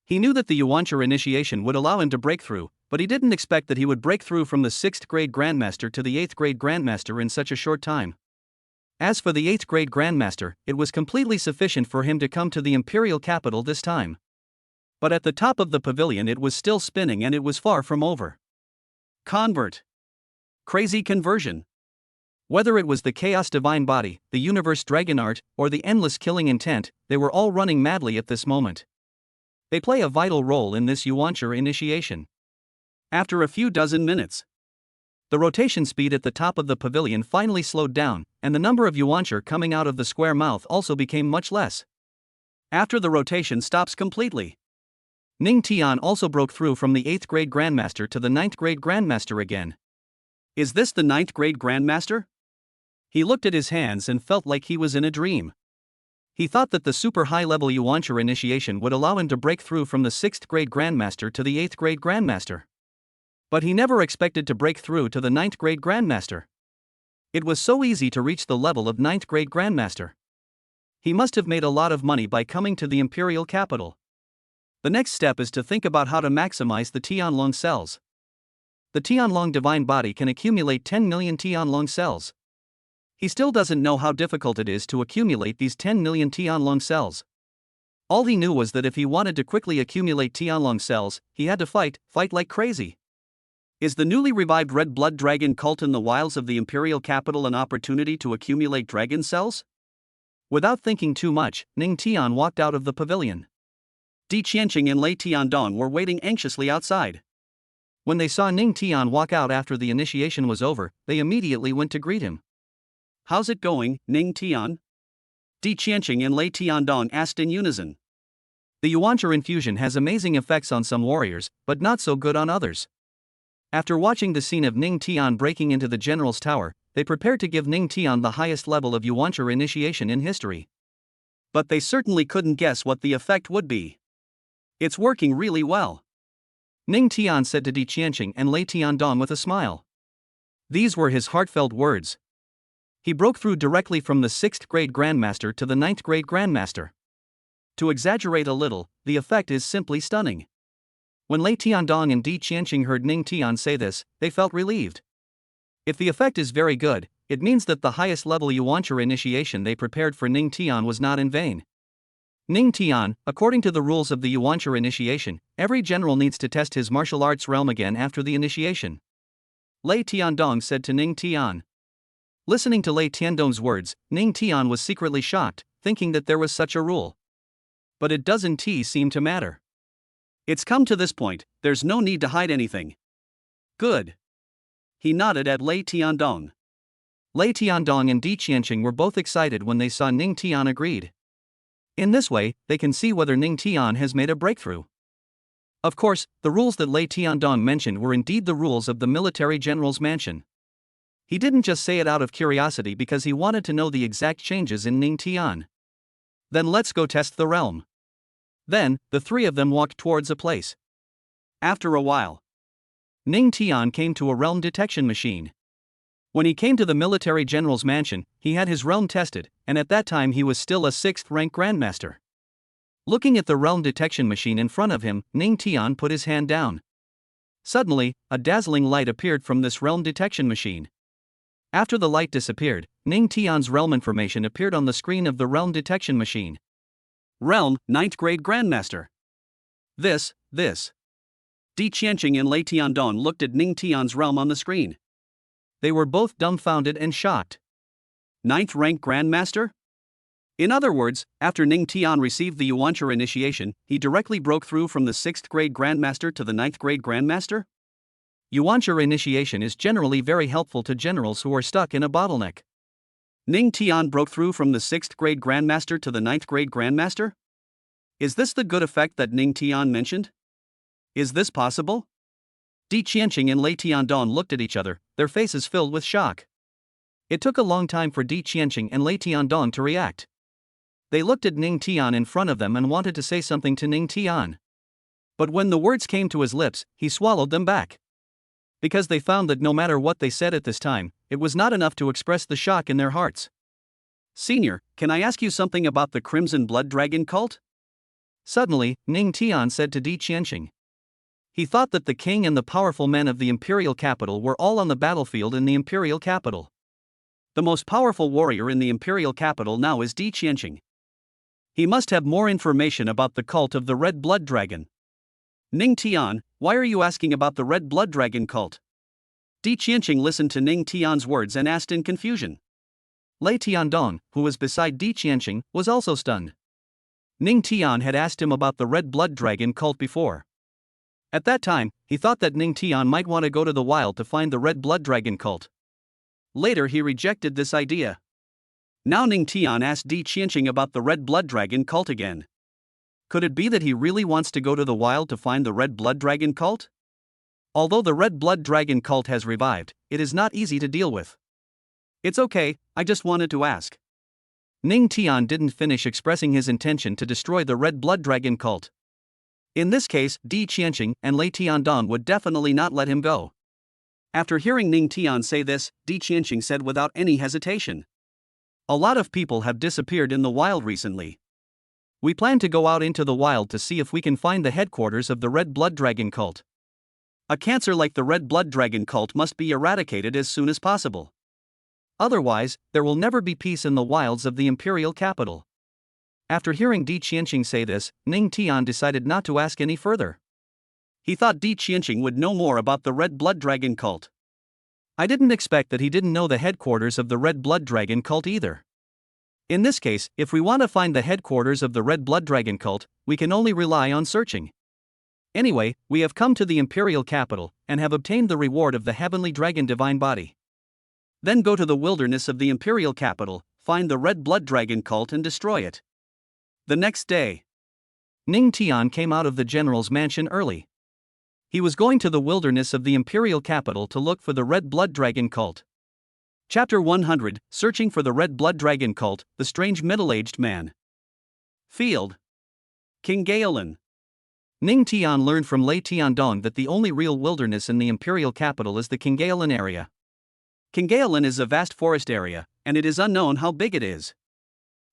He knew that the yuancher initiation would allow him to break through, but he didn't expect that he would break through from the 6th grade Grandmaster to the 8th grade Grandmaster in such a short time. As for the 8th grade Grandmaster, it was completely sufficient for him to come to the imperial capital this time. But at the top of the pavilion it was still spinning and it was far from over. Convert. Crazy conversion. Whether it was the Chaos Divine Body, the Universe Dragon Art, or the Endless Killing Intent, they were all running madly at this moment. They play a vital role in this yuancher initiation. After a few dozen minutes, the rotation speed at the top of the pavilion finally slowed down, and the number of yuancher coming out of the square mouth also became much less. After the rotation stops completely, Ning Tian also broke through from the 8th grade Grandmaster to the 9th grade Grandmaster again. Is this the 9th grade Grandmaster? He looked at his hands and felt like he was in a dream. He thought that the super high-level yuancher initiation would allow him to break through from the 6th grade Grandmaster to the 8th grade Grandmaster. But he never expected to break through to the 9th grade Grandmaster. It was so easy to reach the level of 9th grade Grandmaster. He must have made a lot of money by coming to the imperial capital. The next step is to think about how to maximize the Tianlong cells. The Tianlong divine body can accumulate 10 million Tianlong cells. He still doesn't know how difficult it is to accumulate these 10 million Tianlong cells. All he knew was that if he wanted to quickly accumulate Tianlong cells, he had to fight like crazy. Is the newly revived red blood dragon cult in the wilds of the imperial capital an opportunity to accumulate dragon cells? Without thinking too much, Ning Tian walked out of the pavilion. Di Qianqing and Lei Tiandong were waiting anxiously outside. When they saw Ning Tian walk out after the initiation was over, they immediately went to greet him. How's it going, Ning Tian? Di Qianqing and Lei Tiandong asked in unison. The yuancher infusion has amazing effects on some warriors, but not so good on others. After watching the scene of Ning Tian breaking into the general's tower, they prepared to give Ning Tian the highest level of yuancher initiation in history. But they certainly couldn't guess what the effect would be. It's working really well, Ning Tian said to Di Qianqing and Lei Tiandong with a smile. These were his heartfelt words. He broke through directly from the 6th grade Grandmaster to the 9th grade Grandmaster. To exaggerate a little, the effect is simply stunning. When Lei Tiandong and Di Qianqing heard Ning Tian say this, they felt relieved. If the effect is very good, it means that the highest level yuancher initiation they prepared for Ning Tian was not in vain. Ning Tian, according to the rules of the yuancher initiation, every general needs to test his martial arts realm again after the initiation. Lei Tiandong said to Ning Tian. Listening to Lei Tiandong's words, Ning Tian was secretly shocked, thinking that there was such a rule. But it doesn't seem to matter. It's come to this point, there's no need to hide anything. Good. He nodded at Lei Tiandong. Lei Tiandong and Di Qianqing were both excited when they saw Ning Tian agreed. In this way, they can see whether Ning Tian has made a breakthrough. Of course, the rules that Lei Tiandong mentioned were indeed the rules of the military general's mansion. He didn't just say it out of curiosity because he wanted to know the exact changes in Ning Tian. Then let's go test the realm. Then, the three of them walked towards a place. After a while, Ning Tian came to a realm detection machine. When he came to the military general's mansion, he had his realm tested, and at that time he was still a 6th rank Grandmaster. Looking at the realm detection machine in front of him, Ning Tian put his hand down. Suddenly, a dazzling light appeared from this realm detection machine. After the light disappeared, Ning Tian's realm information appeared on the screen of the realm detection machine. Realm, 9th grade Grandmaster. This. Di Qianqing and Lei Tiandong looked at Ning Tian's realm on the screen. They were both dumbfounded and shocked. 9th rank Grandmaster? In other words, after Ning Tian received the yuancher initiation, he directly broke through from the 6th grade Grandmaster to the 9th grade Grandmaster? Yuancher initiation is generally very helpful to generals who are stuck in a bottleneck. Ning Tian broke through from the 6th grade Grandmaster to the 9th grade Grandmaster? Is this the good effect that Ning Tian mentioned? Is this possible? Di Qianqing and Lei Tiandong looked at each other, their faces filled with shock. It took a long time for Di Qianqing and Lei Tiandong to react. They looked at Ning Tian in front of them and wanted to say something to Ning Tian. But when the words came to his lips, he swallowed them back. Because they found that no matter what they said at this time, it was not enough to express the shock in their hearts. Senior, can I ask you something about the Crimson Blood Dragon cult? Suddenly, Ning Tian said to Di Qianqing. He thought that the king and the powerful men of the imperial capital were all on the battlefield in the imperial capital. The most powerful warrior in the imperial capital now is Di Qianqing. He must have more information about the cult of the Red Blood Dragon. Ning Tian, why are you asking about the Red Blood Dragon cult? Di Qianqing listened to Ning Tian's words and asked in confusion. Lei Tiandong, who was beside Di Qianqing, was also stunned. Ning Tian had asked him about the Red Blood Dragon cult before. At that time, he thought that Ning Tian might want to go to the wild to find the red blood dragon cult. Later he rejected this idea. Now Ning Tian asked Di Qianqing about the red blood dragon cult again. Could it be that he really wants to go to the wild to find the red blood dragon cult? Although the red blood dragon cult has revived, it is not easy to deal with. It's okay, I just wanted to ask. Ning Tian didn't finish expressing his intention to destroy the red blood dragon cult. In this case, Di Qianqing and Lei Tiandong would definitely not let him go. After hearing Ning Tian say this, Di Qianqing said without any hesitation. A lot of people have disappeared in the wild recently. We plan to go out into the wild to see if we can find the headquarters of the red blood dragon cult. A cancer like the red blood dragon cult must be eradicated as soon as possible. Otherwise, there will never be peace in the wilds of the imperial capital. After hearing Di Qianqing say this, Ning Tian decided not to ask any further. He thought Di Qianqing would know more about the red blood dragon cult. I didn't expect that he didn't know the headquarters of the red blood dragon cult either. In this case, if we want to find the headquarters of the red blood dragon cult, we can only rely on searching. Anyway, we have come to the imperial capital, and have obtained the reward of the heavenly dragon divine body. Then go to the wilderness of the imperial capital, find the red blood dragon cult and destroy it. The next day, Ning Tian came out of the general's mansion early. He was going to the wilderness of the imperial capital to look for the red blood dragon cult. Chapter 100, Searching for the red blood dragon cult, the strange middle-aged man. Field. King Gaolan. Ning Tian learned from Lei Tiandong that the only real wilderness in the imperial capital is the Kingaolan area. Kingaolan is a vast forest area, and it is unknown how big it is.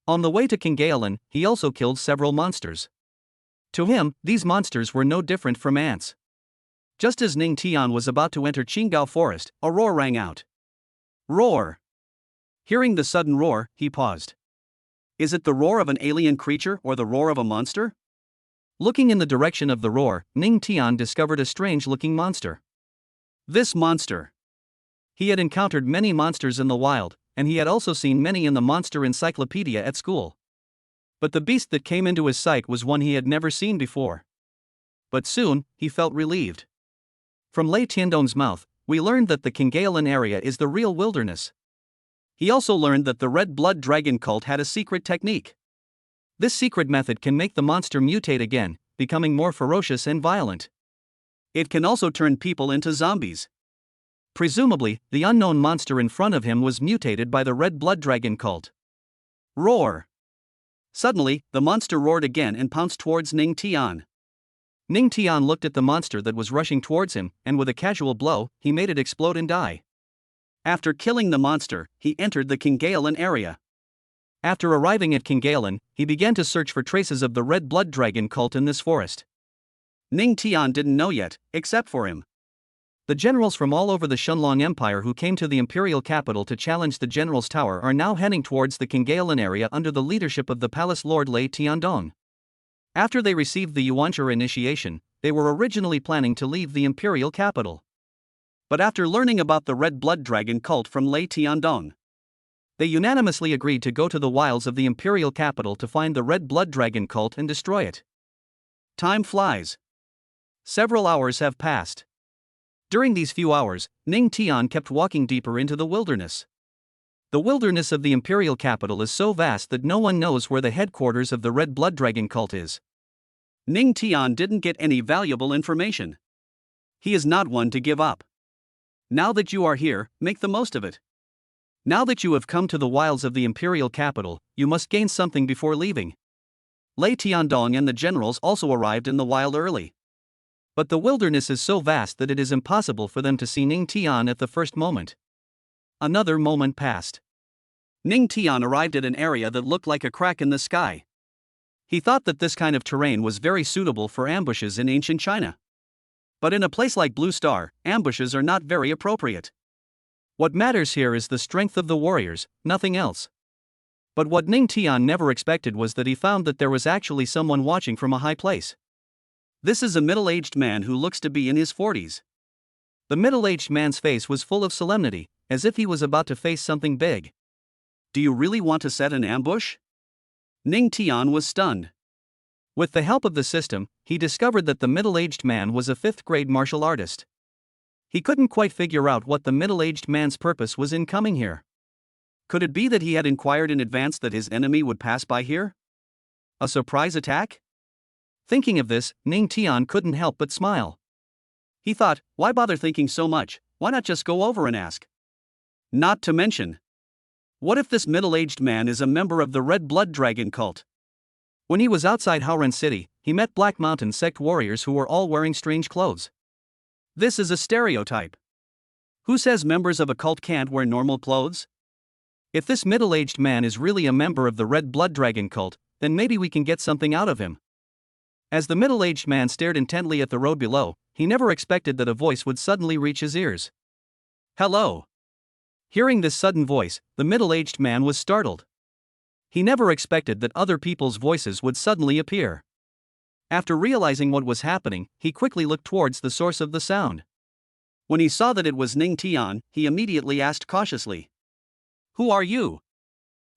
On the way to Kingaolan, he also killed several monsters. To him, these monsters were no different from ants. Just as Ning Tian was about to enter Qinggao Forest, a roar rang out. Roar! Hearing the sudden roar, he paused. Is it the roar of an alien creature or the roar of a monster? Looking in the direction of the roar, Ning Tian discovered a strange-looking monster. This monster. He had encountered many monsters in the wild, and he had also seen many in the monster encyclopedia at school. But the beast that came into his sight was one he had never seen before. But soon, he felt relieved. From Lei Tiandong's mouth, we learned that the Kingaolan area is the real wilderness. He also learned that the red blood dragon cult had a secret technique. This secret method can make the monster mutate again, becoming more ferocious and violent. It can also turn people into zombies. Presumably, the unknown monster in front of him was mutated by the red blood dragon cult. Roar! Suddenly, the monster roared again and pounced towards Ning Tian. Ning Tian looked at the monster that was rushing towards him, and with a casual blow, he made it explode and die. After killing the monster, he entered the Kingaolan area. After arriving at Kingaolan, he began to search for traces of the red blood dragon cult in this forest. Ning Tian didn't know yet, except for him. The generals from all over the Shunlong Empire who came to the imperial capital to challenge the general's tower are now heading towards the Kingaolan area under the leadership of the palace lord Lei Tiandong. After they received the Yuanzhi initiation, they were originally planning to leave the imperial capital. But after learning about the red blood dragon cult from Lei Tiandong, they unanimously agreed to go to the wilds of the imperial capital to find the red blood dragon cult and destroy it. Time flies. Several hours have passed. During these few hours, Ning Tian kept walking deeper into the wilderness. The wilderness of the imperial capital is so vast that no one knows where the headquarters of the red blood dragon cult is. Ning Tian didn't get any valuable information. He is not one to give up. Now that you are here, make the most of it. Now that you have come to the wilds of the imperial capital, you must gain something before leaving. Lei Tiandong and the generals also arrived in the wild early. But the wilderness is so vast that it is impossible for them to see Ning Tian at the first moment. Another moment passed. Ning Tian arrived at an area that looked like a crack in the sky. He thought that this kind of terrain was very suitable for ambushes in ancient China. But in a place like Blue Star, ambushes are not very appropriate. What matters here is the strength of the warriors, nothing else. But what Ning Tian never expected was that he found that there was actually someone watching from a high place. This is a middle-aged man who looks to be in his 40s. The middle-aged man's face was full of solemnity, as if he was about to face something big. Do you really want to set an ambush? Ning Tian was stunned. With the help of the system, he discovered that the middle-aged man was a fifth-grade martial artist. He couldn't quite figure out what the middle-aged man's purpose was in coming here. Could it be that he had inquired in advance that his enemy would pass by here? A surprise attack? Thinking of this, Ning Tian couldn't help but smile. He thought, why bother thinking so much, why not just go over and ask? Not to mention, what if this middle-aged man is a member of the Red Blood Dragon cult? When he was outside Howren City, he met Black Mountain sect warriors who were all wearing strange clothes. This is a stereotype. Who says members of a cult can't wear normal clothes? If this middle-aged man is really a member of the Red Blood Dragon cult, then maybe we can get something out of him. As the middle-aged man stared intently at the road below, he never expected that a voice would suddenly reach his ears. Hello. Hearing this sudden voice, the middle-aged man was startled. He never expected that other people's voices would suddenly appear. After realizing what was happening, he quickly looked towards the source of the sound. When he saw that it was Ning Tian, he immediately asked cautiously, "Who are you?"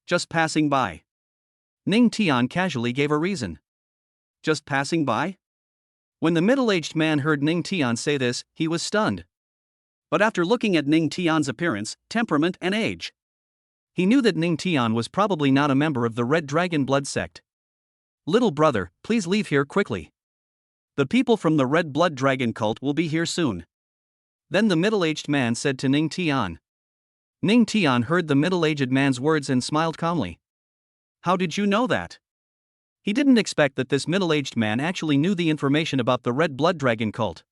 "Just passing by." Ning Tian casually gave a reason. Just passing by? When the middle-aged man heard Ning Tian say this, he was stunned. But after looking at Ning Tian's appearance, temperament and age, he knew that Ning Tian was probably not a member of the Red Dragon Blood sect. "Little brother, please leave here quickly. The people from the Red Blood Dragon cult will be here soon." Then the middle-aged man said to Ning Tian. Ning Tian heard the middle-aged man's words and smiled calmly. How did you know that? He didn't expect that this middle-aged man actually knew the information about the Red Blood Dragon cult.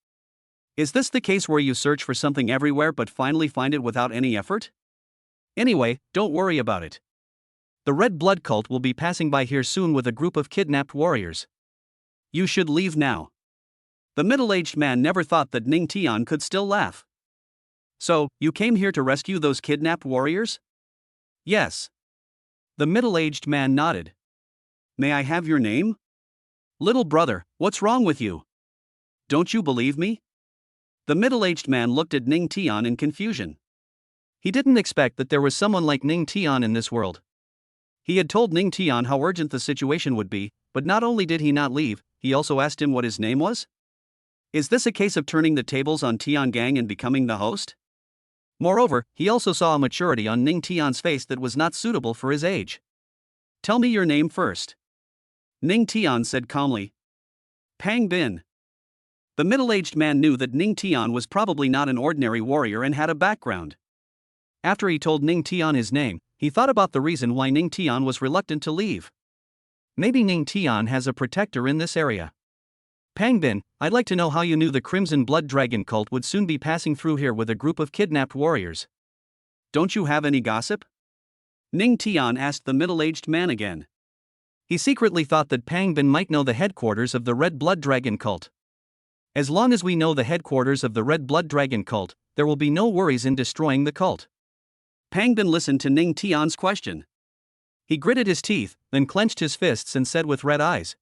Is this the case where you search for something everywhere but finally find it without any effort? Anyway, don't worry about it. The Red Blood cult will be passing by here soon with a group of kidnapped warriors. You should leave now. The middle-aged man never thought that Ning Tian could still laugh. So, you came here to rescue those kidnapped warriors? Yes. The middle-aged man nodded. May I have your name? Little brother, what's wrong with you? Don't you believe me? The middle-aged man looked at Ning Tian in confusion. He didn't expect that there was someone like Ning Tian in this world. He had told Ning Tian how urgent the situation would be, but not only did he not leave, he also asked him what his name was? Is this a case of turning the tables on Tian Gang and becoming the host? Moreover, he also saw a maturity on Ning Tian's face that was not suitable for his age. Tell me your name first. Ning Tian said calmly. Pang Bin. The middle-aged man knew that Ning Tian was probably not an ordinary warrior and had a background. After he told Ning Tian his name, he thought about the reason why Ning Tian was reluctant to leave. Maybe Ning Tian has a protector in this area. Pang Bin, I'd like to know how you knew the Crimson Blood Dragon cult would soon be passing through here with a group of kidnapped warriors. Don't you have any gossip? Ning Tian asked the middle-aged man again. He secretly thought that Pang Bin might know the headquarters of the Red Blood Dragon cult. As long as we know the headquarters of the Red Blood Dragon cult, there will be no worries in destroying the cult. Pang Bin listened to Ning Tian's question. He gritted his teeth, then clenched his fists and said with red eyes.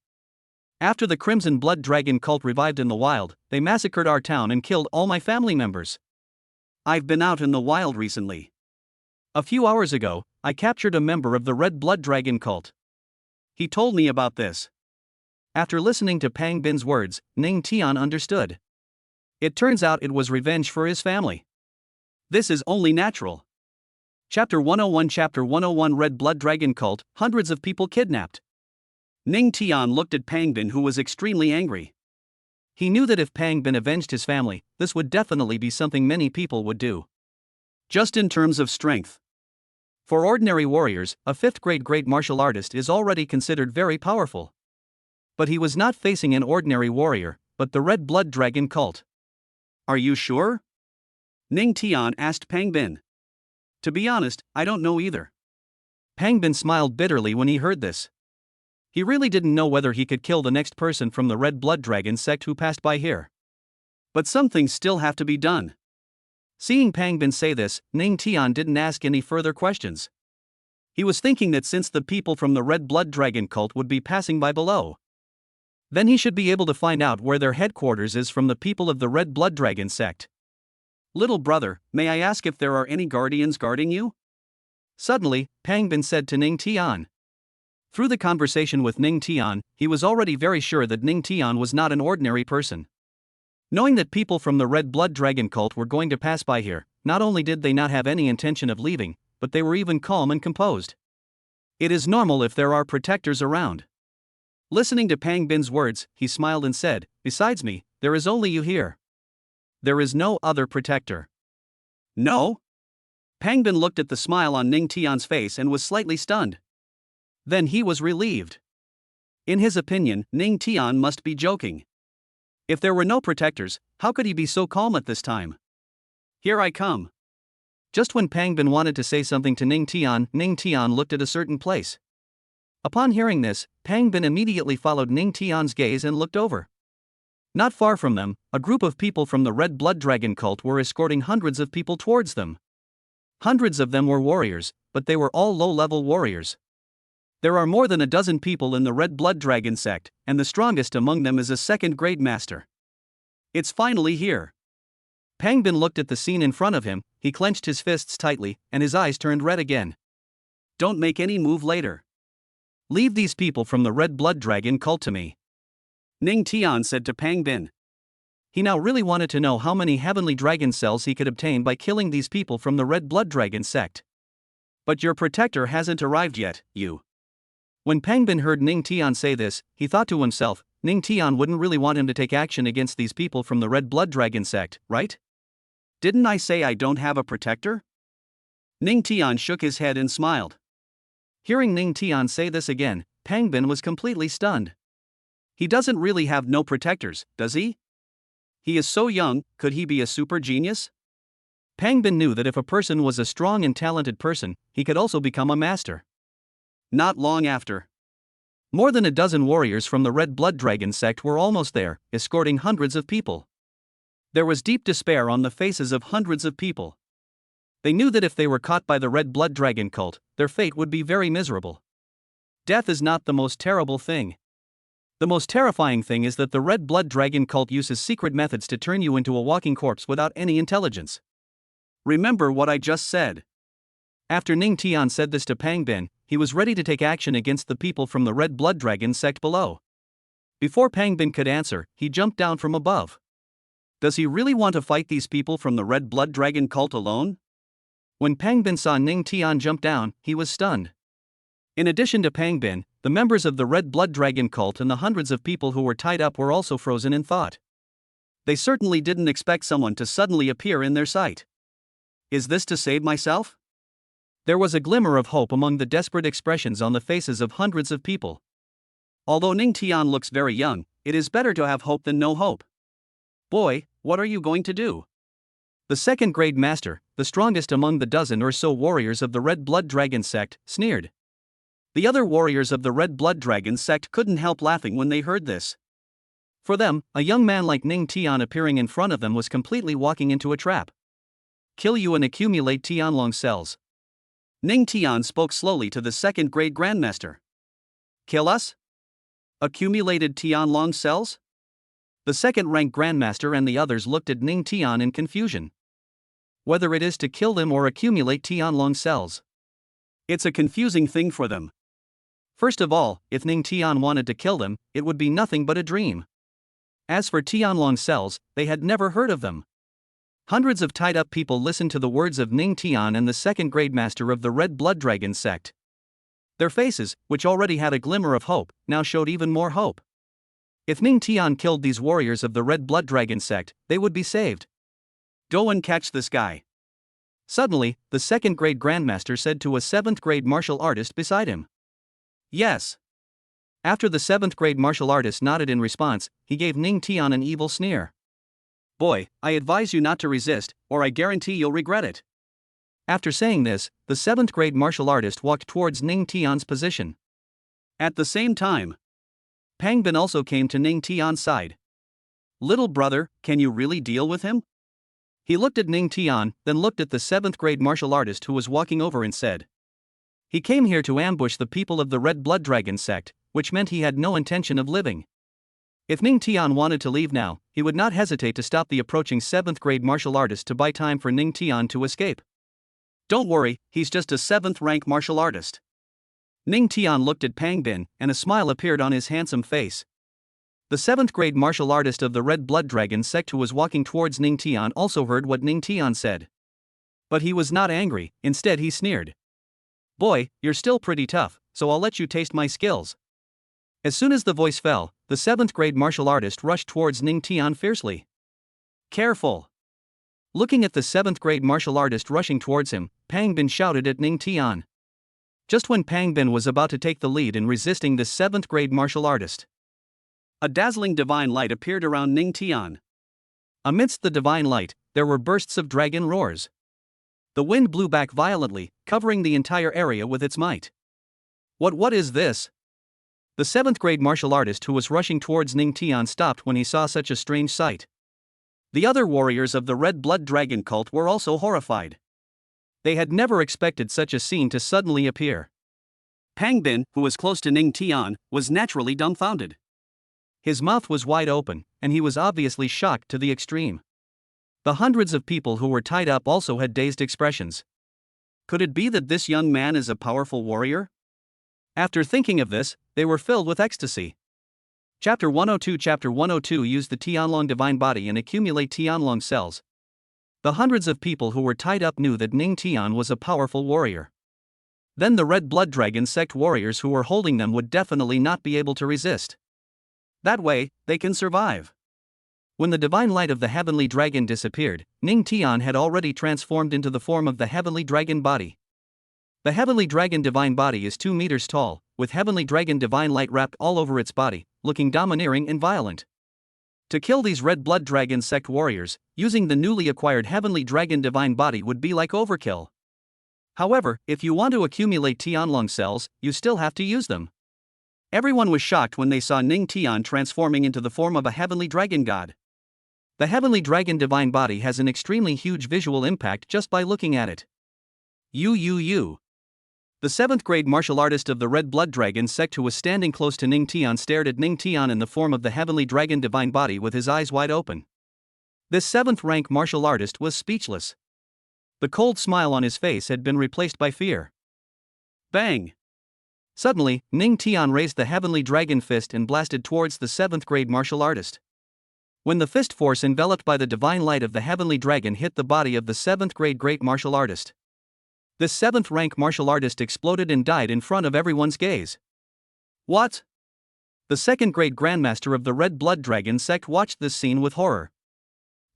After the Crimson Blood Dragon cult revived in the wild, they massacred our town and killed all my family members. I've been out in the wild recently. A few hours ago, I captured a member of the Red Blood Dragon cult. He told me about this. After listening to Pang Bin's words, Ning Tian understood. It turns out it was revenge for his family. This is only natural. Chapter 101 Red Blood Dragon cult, hundreds of people kidnapped. Ning Tian looked at Pang Bin, who was extremely angry. He knew that if Pang Bin avenged his family, this would definitely be something many people would do. Just in terms of strength. For ordinary warriors, a 5th-grade great martial artist is already considered very powerful. But he was not facing an ordinary warrior, but the Red Blood Dragon cult. Are you sure? Ning Tian asked Pang Bin. To be honest, I don't know either. Pang Bin smiled bitterly when he heard this. He really didn't know whether he could kill the next person from the Red Blood Dragon sect who passed by here. But some things still have to be done. Seeing Pang Bin say this, Ning Tian didn't ask any further questions. He was thinking that since the people from the Red Blood Dragon cult would be passing by below, then he should be able to find out where their headquarters is from the people of the Red Blood Dragon sect. Little brother, may I ask if there are any guardians guarding you? Suddenly, Pang Bin said to Ning Tian. Through the conversation with Ning Tian, he was already very sure that Ning Tian was not an ordinary person. Knowing that people from the Red Blood Dragon cult were going to pass by here, not only did they not have any intention of leaving, but they were even calm and composed. It is normal if there are protectors around. Listening to Pang Bin's words, he smiled and said, "Besides me, there is only you here. There is no other protector." No? Pang Bin looked at the smile on Ning Tian's face and was slightly stunned. Then he was relieved. In his opinion, Ning Tian must be joking. If there were no protectors, how could he be so calm at this time? "Here I come." Just when Pang Bin wanted to say something to Ning Tian looked at a certain place. Upon hearing this, Pang Bin immediately followed Ning Tian's gaze and looked over. Not far from them, a group of people from the Red Blood Dragon cult were escorting hundreds of people towards them. Hundreds of them were warriors, but they were all low-level warriors. There are more than a dozen people in the Red Blood Dragon sect, and the strongest among them is a second-grade master. It's finally here. Pang Bin looked at the scene in front of him, he clenched his fists tightly, and his eyes turned red again. "Don't make any move later. Leave these people from the Red Blood Dragon cult to me," Ning Tian said to Pang Bin. He now really wanted to know how many heavenly dragon cells he could obtain by killing these people from the Red Blood Dragon sect. "But your protector hasn't arrived yet, you." When Pang Bin heard Ning Tian say this, he thought to himself, Ning Tian wouldn't really want him to take action against these people from the Red Blood Dragon sect, right? "Didn't I say I don't have a protector?" Ning Tian shook his head and smiled. Hearing Ning Tian say this again, Pang Bin was completely stunned. He doesn't really have no protectors, does he? He is so young, could he be a super genius? Pang Bin knew that if a person was a strong and talented person, he could also become a master. Not long after, more than a dozen warriors from the Red Blood Dragon sect were almost there, escorting hundreds of people. There was deep despair on the faces of hundreds of people. They knew that if they were caught by the Red Blood Dragon cult, their fate would be very miserable. Death is not the most terrible thing. The most terrifying thing is that the Red Blood Dragon cult uses secret methods to turn you into a walking corpse without any intelligence. Remember what I just said. After Ning Tian said this to Pang Bin, he was ready to take action against the people from the Red Blood Dragon sect below. Before Pang Bin could answer, he jumped down from above. Does he really want to fight these people from the Red Blood Dragon cult alone? When Pang Bin saw Ning Tian jump down, he was stunned. In addition to Pang Bin, the members of the Red Blood Dragon cult and the hundreds of people who were tied up were also frozen in thought. They certainly didn't expect someone to suddenly appear in their sight. Is this to save myself? There was a glimmer of hope among the desperate expressions on the faces of hundreds of people. Although Ning Tian looks very young, it is better to have hope than no hope. Boy, what are you going to do? The second-grade master, the strongest among the dozen or so warriors of the Red Blood Dragon sect, sneered. The other warriors of the Red Blood Dragon sect couldn't help laughing when they heard this. For them, a young man like Ning Tian appearing in front of them was completely walking into a trap. Kill you and accumulate Tianlong cells. Ning Tian spoke slowly to the second-grade grandmaster. Kill us? Accumulated Tianlong cells? The second-rank grandmaster and the others looked at Ning Tian in confusion. Whether it is to kill them or accumulate Tianlong cells. It's a confusing thing for them. First of all, if Ning Tian wanted to kill them, it would be nothing but a dream. As for Tianlong cells, they had never heard of them. Hundreds of tied-up people listened to the words of Ning Tian and the second-grade master of the Red Blood Dragon sect. Their faces, which already had a glimmer of hope, now showed even more hope. If Ning Tian killed these warriors of the Red Blood Dragon sect, they would be saved. Go and catch this guy. Suddenly, the second-grade grandmaster said to a seventh-grade martial artist beside him. Yes. After the seventh-grade martial artist nodded in response, he gave Ning Tian an evil sneer. Boy, I advise you not to resist, or I guarantee you'll regret it. After saying this, the seventh-grade martial artist walked towards Ning Tian's position. At the same time, Pang Bin also came to Ning Tian's side. Little brother, can you really deal with him? He looked at Ning Tian, then looked at the seventh-grade martial artist who was walking over and said. He came here to ambush the people of the Red Blood Dragon sect, which meant he had no intention of living. If Ning Tian wanted to leave now, he would not hesitate to stop the approaching seventh-grade martial artist to buy time for Ning Tian to escape. Don't worry, he's just a seventh-rank martial artist. Ning Tian looked at Pang Bin, and a smile appeared on his handsome face. The 7th grade martial artist of the Red Blood Dragon sect who was walking towards Ning Tian also heard what Ning Tian said. But he was not angry, instead he sneered. "Boy, you're still pretty tough, so I'll let you taste my skills." As soon as the voice fell, the 7th grade martial artist rushed towards Ning Tian fiercely. "Careful!" Looking at the 7th grade martial artist rushing towards him, Pang Bin shouted at Ning Tian. Just when Pang Bin was about to take the lead in resisting the 7th grade martial artist, a dazzling divine light appeared around Ning Tian. Amidst the divine light, there were bursts of dragon roars. The wind blew back violently, covering the entire area with its might. What is this?" The 7th grade martial artist who was rushing towards Ning Tian stopped when he saw such a strange sight. The other warriors of the Red Blood Dragon cult were also horrified. They had never expected such a scene to suddenly appear. Pang Bin, who was close to Ning Tian, was naturally dumbfounded. His mouth was wide open, and he was obviously shocked to the extreme. The hundreds of people who were tied up also had dazed expressions. Could it be that this young man is a powerful warrior? After thinking of this, they were filled with ecstasy. Chapter 102 Use the Tianlong divine body and accumulate Tianlong cells. The hundreds of people who were tied up knew that Ning Tian was a powerful warrior. Then the Red Blood Dragon sect warriors who were holding them would definitely not be able to resist. That way, they can survive. When the divine light of the heavenly dragon disappeared, Ning Tian had already transformed into the form of the heavenly dragon body. The heavenly dragon divine body is 2 meters tall, with heavenly dragon divine light wrapped all over its body, looking domineering and violent. To kill these Red Blood Dragon sect warriors, using the newly acquired heavenly dragon divine body would be like overkill. However, if you want to accumulate Tianlong cells, you still have to use them. Everyone was shocked when they saw Ning Tian transforming into the form of a heavenly dragon god. The heavenly dragon divine body has an extremely huge visual impact just by looking at it. The 7th grade martial artist of the Red Blood Dragon sect who was standing close to Ning Tian stared at Ning Tian in the form of the heavenly dragon divine body with his eyes wide open. This 7th rank martial artist was speechless. The cold smile on his face had been replaced by fear. Bang! Suddenly, Ning Tian raised the heavenly dragon fist and blasted towards the 7th grade martial artist. When the fist force enveloped by the divine light of the heavenly dragon hit the body of the 7th grade great martial artist, this 7th rank martial artist exploded and died in front of everyone's gaze. What? The 2nd grade grandmaster of the Red Blood Dragon sect watched this scene with horror.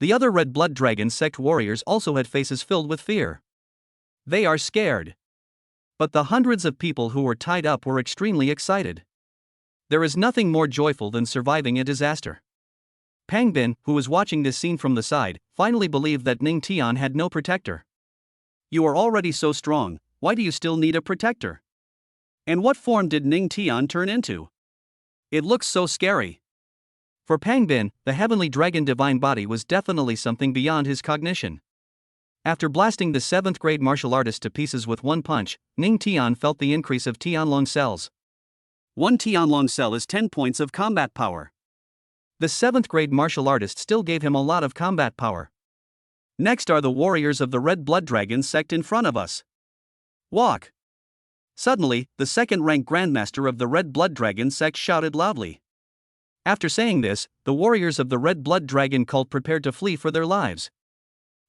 The other Red Blood Dragon sect warriors also had faces filled with fear. They are scared. But the hundreds of people who were tied up were extremely excited. There is nothing more joyful than surviving a disaster. Pang Bin, who was watching this scene from the side, finally believed that Ning Tian had no protector. You are already so strong, why do you still need a protector? And what form did Ning Tian turn into? It looks so scary. For Pang Bin, the heavenly dragon divine body was definitely something beyond his cognition. After blasting the 7th grade martial artist to pieces with one punch, Ning Tian felt the increase of Tianlong cells. 1 Tianlong cell is 10 points of combat power. The 7th grade martial artist still gave him a lot of combat power. Next are the warriors of the Red Blood Dragon sect in front of us. Walk! Suddenly, the 2nd rank grandmaster of the Red Blood Dragon sect shouted loudly. After saying this, the warriors of the Red Blood Dragon cult prepared to flee for their lives.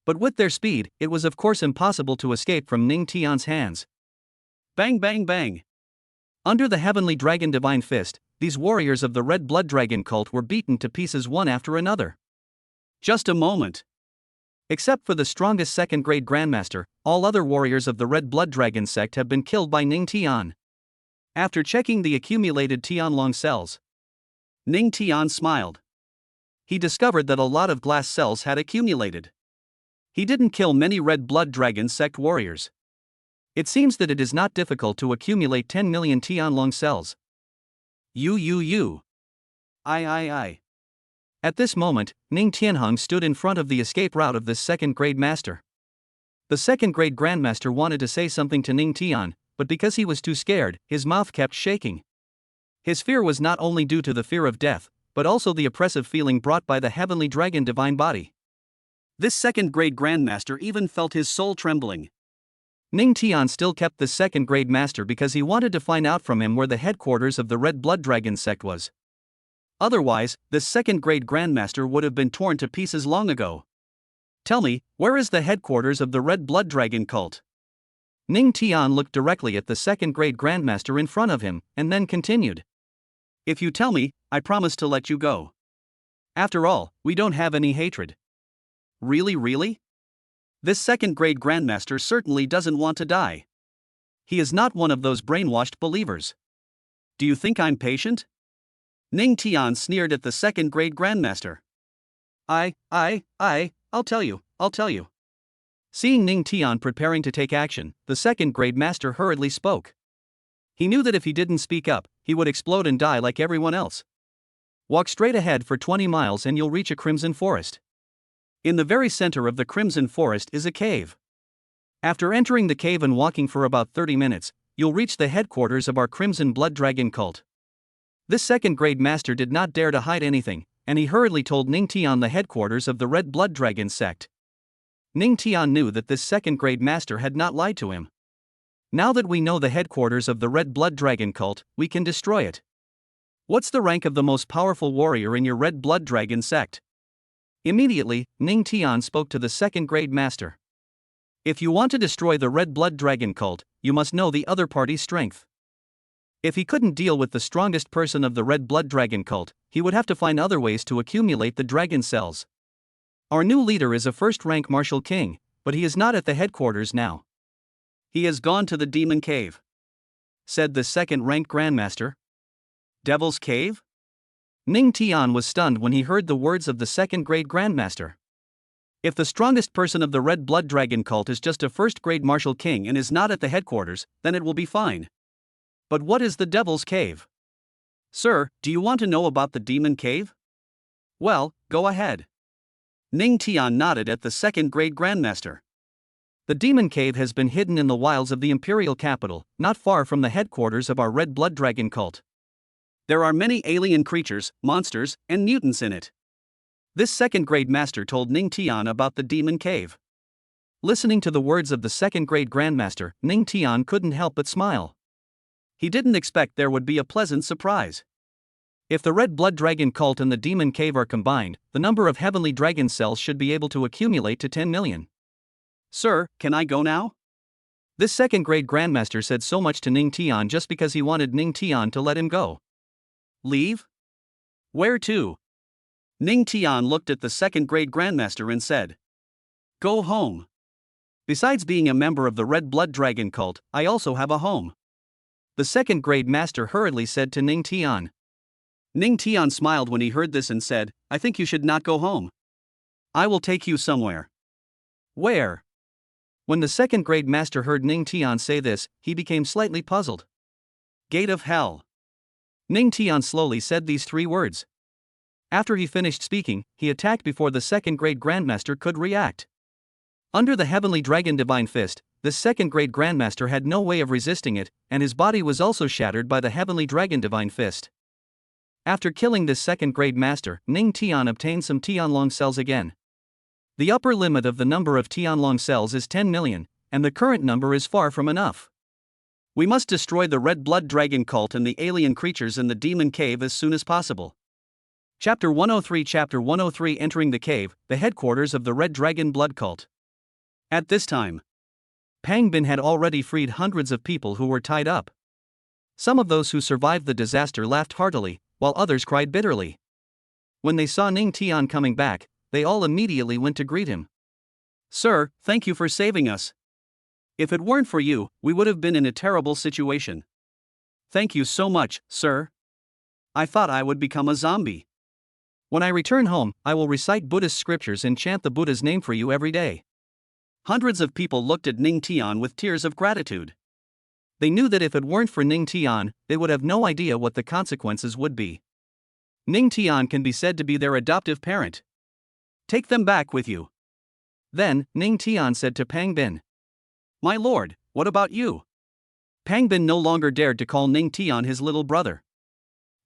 But with their speed, it was of course impossible to escape from Ning Tian's hands. Bang bang bang! Under the heavenly dragon divine fist, these warriors of the Red Blood Dragon cult were beaten to pieces one after another. Just a moment. Except for the strongest 2nd grade grandmaster, all other warriors of the Red Blood Dragon sect have been killed by Ning Tian. After checking the accumulated Tianlong cells, Ning Tian smiled. He discovered that a lot of glass cells had accumulated. He didn't kill many Red Blood Dragon sect warriors. It seems that it is not difficult to accumulate 10 million Tianlong cells. I. At this moment, Ning Tianheng stood in front of the escape route of this 2nd grade master. The 2nd grade grandmaster wanted to say something to Ning Tian, but because he was too scared, his mouth kept shaking. His fear was not only due to the fear of death, but also the oppressive feeling brought by the heavenly dragon divine body. This 2nd grade grandmaster even felt his soul trembling. Ning Tian still kept the second grade master because he wanted to find out from him where the headquarters of the Red Blood Dragon sect was. Otherwise, this second grade grandmaster would have been torn to pieces long ago. Tell me, where is the headquarters of the Red Blood Dragon cult? Ning Tian looked directly at the second grade grandmaster in front of him, and then continued. If you tell me, I promise to let you go. After all, we don't have any hatred. Really? This second grade grandmaster certainly doesn't want to die. He is not one of those brainwashed believers. Do you think I'm patient? Ning Tian sneered at the second grade grandmaster. I'll tell you. Seeing Ning Tian preparing to take action, the second grade master hurriedly spoke. He knew that if he didn't speak up, he would explode and die like everyone else. Walk straight ahead for 20 miles and you'll reach a crimson forest. In the very center of the crimson forest is a cave. After entering the cave and walking for about 30 minutes, you'll reach the headquarters of our Crimson Blood Dragon cult. This second grade master did not dare to hide anything, and he hurriedly told Ning Tian the headquarters of the Red Blood Dragon sect. Ning Tian knew that this second grade master had not lied to him. Now that we know the headquarters of the Red Blood Dragon cult, we can destroy it. What's the rank of the most powerful warrior in your Red Blood Dragon sect? Immediately, Ning Tian spoke to the second grade master. If you want to destroy the Red Blood Dragon cult, you must know the other party's strength. If he couldn't deal with the strongest person of the Red Blood Dragon cult, he would have to find other ways to accumulate the dragon cells. Our new leader is a first-rank martial king, but he is not at the headquarters now. He has gone to the Demon Cave, said the second-ranked grandmaster. Devil's Cave? Ning Tian was stunned when he heard the words of the second-grade grandmaster. If the strongest person of the Red Blood Dragon cult is just a first-grade martial king and is not at the headquarters, then it will be fine. But what is the Devil's Cave? Sir, do you want to know about the Demon Cave? Well, go ahead. Ning Tian nodded at the second-grade grandmaster. The Demon Cave has been hidden in the wilds of the imperial capital, not far from the headquarters of our Red Blood Dragon cult. There are many alien creatures, monsters, and mutants in it. This second-grade master told Ning Tian about the Demon Cave. Listening to the words of the second-grade grandmaster, Ning Tian couldn't help but smile. He didn't expect there would be a pleasant surprise. If the Red Blood Dragon cult and the Demon Cave are combined, the number of heavenly dragon cells should be able to accumulate to 10 million. Sir, can I go now? This second-grade grandmaster said so much to Ning Tian just because he wanted Ning Tian to let him go. Leave? Where to? Ning Tian looked at the second-grade grandmaster and said, Go home. Besides being a member of the Red Blood Dragon cult, I also have a home. The second-grade master hurriedly said to Ning Tian. Ning Tian smiled when he heard this and said, I think you should not go home. I will take you somewhere. Where? When the second-grade master heard Ning Tian say this, he became slightly puzzled. Gate of Hell. Ning Tian slowly said these 3 words. After he finished speaking, he attacked before the second-grade grandmaster could react. Under the Heavenly Dragon Divine Fist, this second-grade grandmaster had no way of resisting it, and his body was also shattered by the Heavenly Dragon Divine Fist. After killing this second-grade master, Ning Tian obtained some Tianlong cells again. The upper limit of the number of Tianlong cells is 10 million, and the current number is far from enough. We must destroy the Red Blood Dragon cult and the alien creatures in the Demon Cave as soon as possible. Chapter 103 Chapter 103 Entering the Cave, the headquarters of the Red Dragon Blood Cult. At this time, Pang Bin had already freed hundreds of people who were tied up. Some of those who survived the disaster laughed heartily, while others cried bitterly. When they saw Ning Tian coming back, they all immediately went to greet him. Sir, thank you for saving us. If it weren't for you, we would have been in a terrible situation. Thank you so much, sir. I thought I would become a zombie. When I return home, I will recite Buddhist scriptures and chant the Buddha's name for you every day. Hundreds of people looked at Ning Tian with tears of gratitude. They knew that if it weren't for Ning Tian, they would have no idea what the consequences would be. Ning Tian can be said to be their adoptive parent. Take them back with you. Then, Ning Tian said to Pang Bin. My lord, what about you? Pang Bin no longer dared to call Ning Tian his little brother.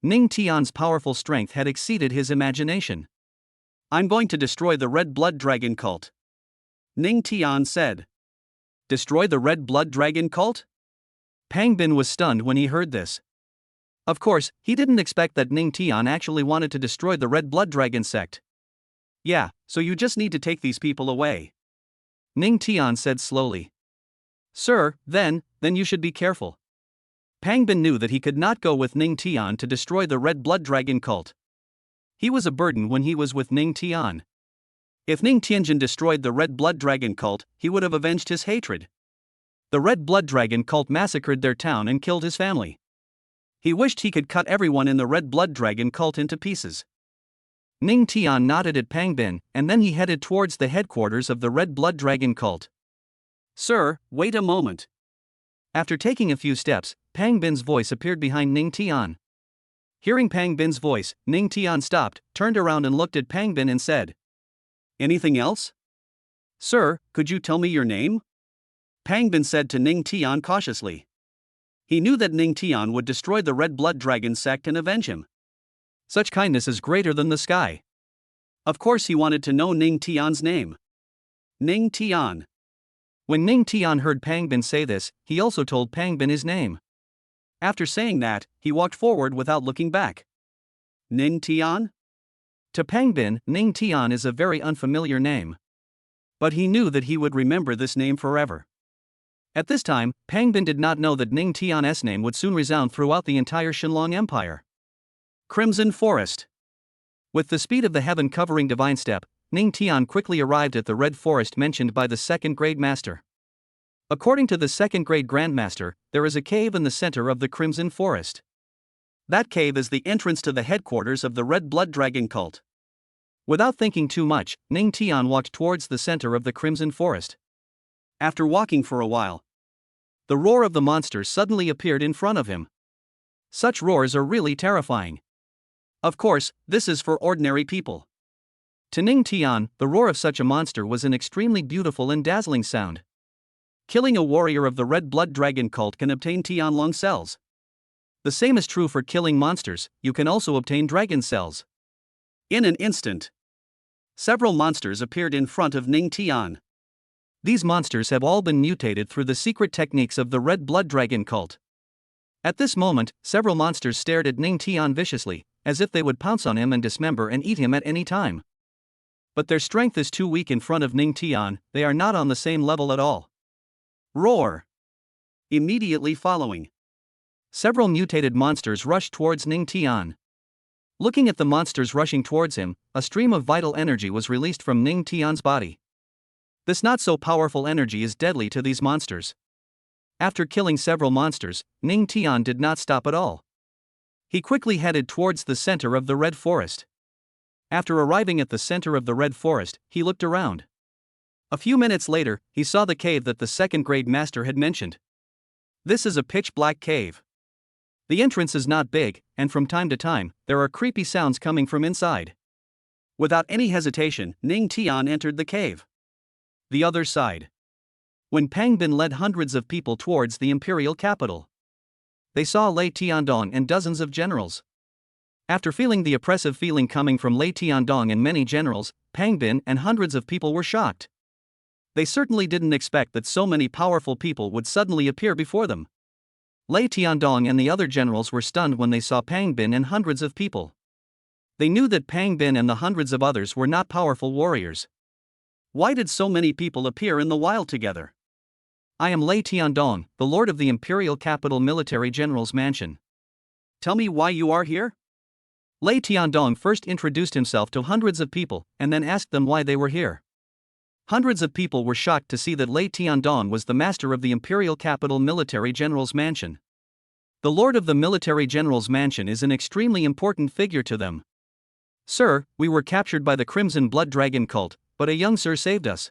Ning Tian's powerful strength had exceeded his imagination. I'm going to destroy the Red Blood Dragon cult, Ning Tian said. Destroy the Red Blood Dragon cult? Pang Bin was stunned when he heard this. Of course, he didn't expect that Ning Tian actually wanted to destroy the Red Blood Dragon sect. Yeah, so you just need to take these people away. Ning Tian said slowly. Sir, then you should be careful. Pang Bin knew that he could not go with Ning Tian to destroy the Red Blood Dragon cult. He was a burden when he was with Ning Tian. If Ning Tianjin destroyed the Red Blood Dragon cult, he would have avenged his hatred. The Red Blood Dragon cult massacred their town and killed his family. He wished he could cut everyone in the Red Blood Dragon cult into pieces. Ning Tian nodded at Pang Bin, and then he headed towards the headquarters of the Red Blood Dragon cult. Sir, wait a moment. After taking a few steps, Pang Bin's voice appeared behind Ning Tian. Hearing Pang Bin's voice, Ning Tian stopped, turned around and looked at Pang Bin and said, Anything else? Sir, could you tell me your name? Pang Bin said to Ning Tian cautiously. He knew that Ning Tian would destroy the Red Blood Dragon sect and avenge him. Such kindness is greater than the sky. Of course he wanted to know Ning Tian's name. Ning Tian. When Ning Tian heard Pang Bin say this, he also told Pang Bin his name. After saying that, he walked forward without looking back. Ning Tian? To Pang Bin, Ning Tian is a very unfamiliar name. But he knew that he would remember this name forever. At this time, Pang Bin did not know that Ning Tian's name would soon resound throughout the entire Shenlong Empire. Crimson Forest. With the speed of the heaven-covering divine step, Ning Tian quickly arrived at the red forest mentioned by the second-grade master. According to the second-grade grandmaster, there is a cave in the center of the Crimson Forest. That cave is the entrance to the headquarters of the Red Blood Dragon cult. Without thinking too much, Ning Tian walked towards the center of the Crimson Forest. After walking for a while, the roar of the monster suddenly appeared in front of him. Such roars are really terrifying. Of course, this is for ordinary people. To Ning Tian, the roar of such a monster was an extremely beautiful and dazzling sound. Killing a warrior of the Red Blood Dragon cult can obtain Tianlong cells. The same is true for killing monsters, you can also obtain dragon cells. In an instant, several monsters appeared in front of Ning Tian. These monsters have all been mutated through the secret techniques of the Red Blood Dragon cult. At this moment, several monsters stared at Ning Tian viciously, as if they would pounce on him and dismember and eat him at any time. But their strength is too weak in front of Ning Tian, they are not on the same level at all. Roar! Immediately following, several mutated monsters rushed towards Ning Tian. Looking at the monsters rushing towards him, a stream of vital energy was released from Ning Tian's body. This not-so-powerful energy is deadly to these monsters. After killing several monsters, Ning Tian did not stop at all. He quickly headed towards the center of the Red Forest. After arriving at the center of the Red Forest, he looked around. A few minutes later, he saw the cave that the second-grade master had mentioned. This is a pitch-black cave. The entrance is not big, and from time to time, there are creepy sounds coming from inside. Without any hesitation, Ning Tian entered the cave. The other side. When Pang Bin led hundreds of people towards the imperial capital, they saw Lei Tiandong and dozens of generals. After feeling the oppressive feeling coming from Lei Tiandong and many generals, Pang Bin and hundreds of people were shocked. They certainly didn't expect that so many powerful people would suddenly appear before them. Lei Tiandong and the other generals were stunned when they saw Pang Bin and hundreds of people. They knew that Pang Bin and the hundreds of others were not powerful warriors. Why did so many people appear in the wild together? I am Lei Tiandong, the lord of the imperial capital military general's mansion. Tell me why you are here? Lei Tiandong first introduced himself to hundreds of people, and then asked them why they were here. Hundreds of people were shocked to see that Lei Tiandong was the master of the imperial capital military general's mansion. The lord of the military general's mansion is an extremely important figure to them. Sir, we were captured by the Crimson Blood Dragon cult, but a young sir saved us.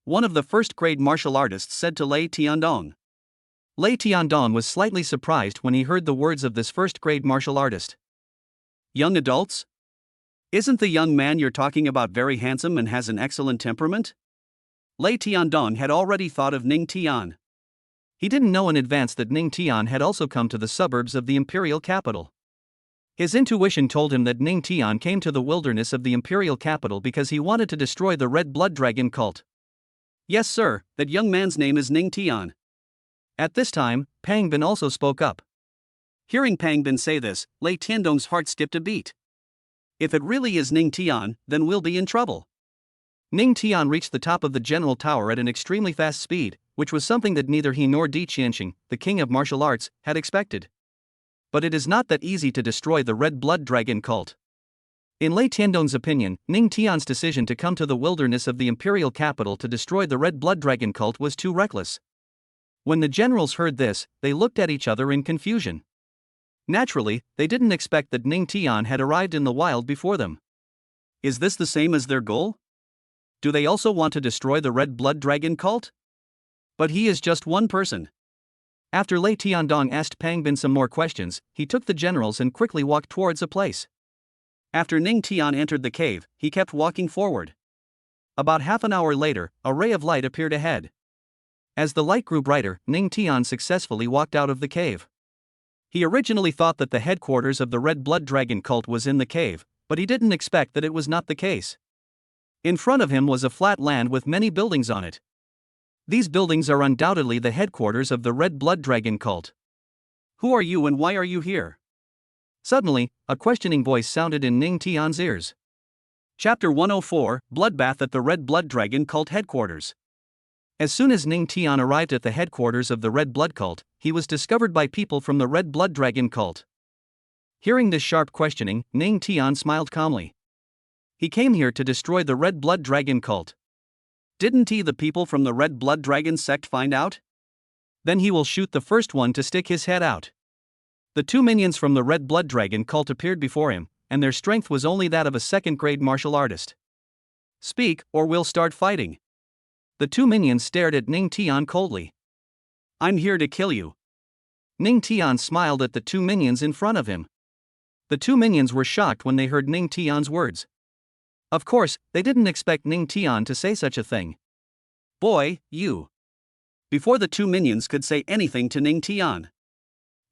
One of the first-grade martial artists said to Lei Tiandong. Lei Tiandong was slightly surprised when he heard the words of this first-grade martial artist. Young adults? Isn't the young man you're talking about very handsome and has an excellent temperament? Lei Tiandong had already thought of Ning Tian. He didn't know in advance that Ning Tian had also come to the suburbs of the imperial capital. His intuition told him that Ning Tian came to the wilderness of the imperial capital because he wanted to destroy the Red Blood Dragon cult. Yes, sir, that young man's name is Ning Tian. At this time, Pang Bin also spoke up. Hearing Pang Bin say this, Lei Tiandong's heart skipped a beat. If it really is Ning Tian, then we'll be in trouble. Ning Tian reached the top of the general tower at an extremely fast speed, which was something that neither he nor Di Qianxing, the king of martial arts, had expected. But it is not that easy to destroy the Red Blood Dragon cult. In Lei Tiandong's opinion, Ning Tian's decision to come to the wilderness of the imperial capital to destroy the Red Blood Dragon cult was too reckless. When the generals heard this, they looked at each other in confusion. Naturally, they didn't expect that Ning Tian had arrived in the wild before them. Is this the same as their goal? Do they also want to destroy the Red Blood Dragon cult? But he is just one person. After Lei Tiandong asked Pang Bin some more questions, he took the generals and quickly walked towards a place. After Ning Tian entered the cave, he kept walking forward. About half an hour later, a ray of light appeared ahead. As the light grew brighter, Ning Tian successfully walked out of the cave. He originally thought that the headquarters of the Red Blood Dragon cult was in the cave, but he didn't expect that it was not the case. In front of him was a flat land with many buildings on it. These buildings are undoubtedly the headquarters of the Red Blood Dragon cult. Who are you and why are you here? Suddenly, a questioning voice sounded in Ning Tian's ears. Chapter 104, Bloodbath at the Red Blood Dragon cult headquarters. As soon as Ning Tian arrived at the headquarters of the Red Blood cult, he was discovered by people from the Red Blood Dragon cult. Hearing this sharp questioning, Ning Tian smiled calmly. He came here to destroy the Red Blood Dragon cult. Didn't the people from the Red Blood Dragon sect find out? Then he will shoot the first one to stick his head out. The two minions from the Red Blood Dragon cult appeared before him, and their strength was only that of a second-grade martial artist. Speak, or we'll start fighting. The two minions stared at Ning Tian coldly. I'm here to kill you. Ning Tian smiled at the two minions in front of him. The two minions were shocked when they heard Ning Tian's words. Of course, they didn't expect Ning Tian to say such a thing. Boy, you. Before the two minions could say anything to Ning Tian,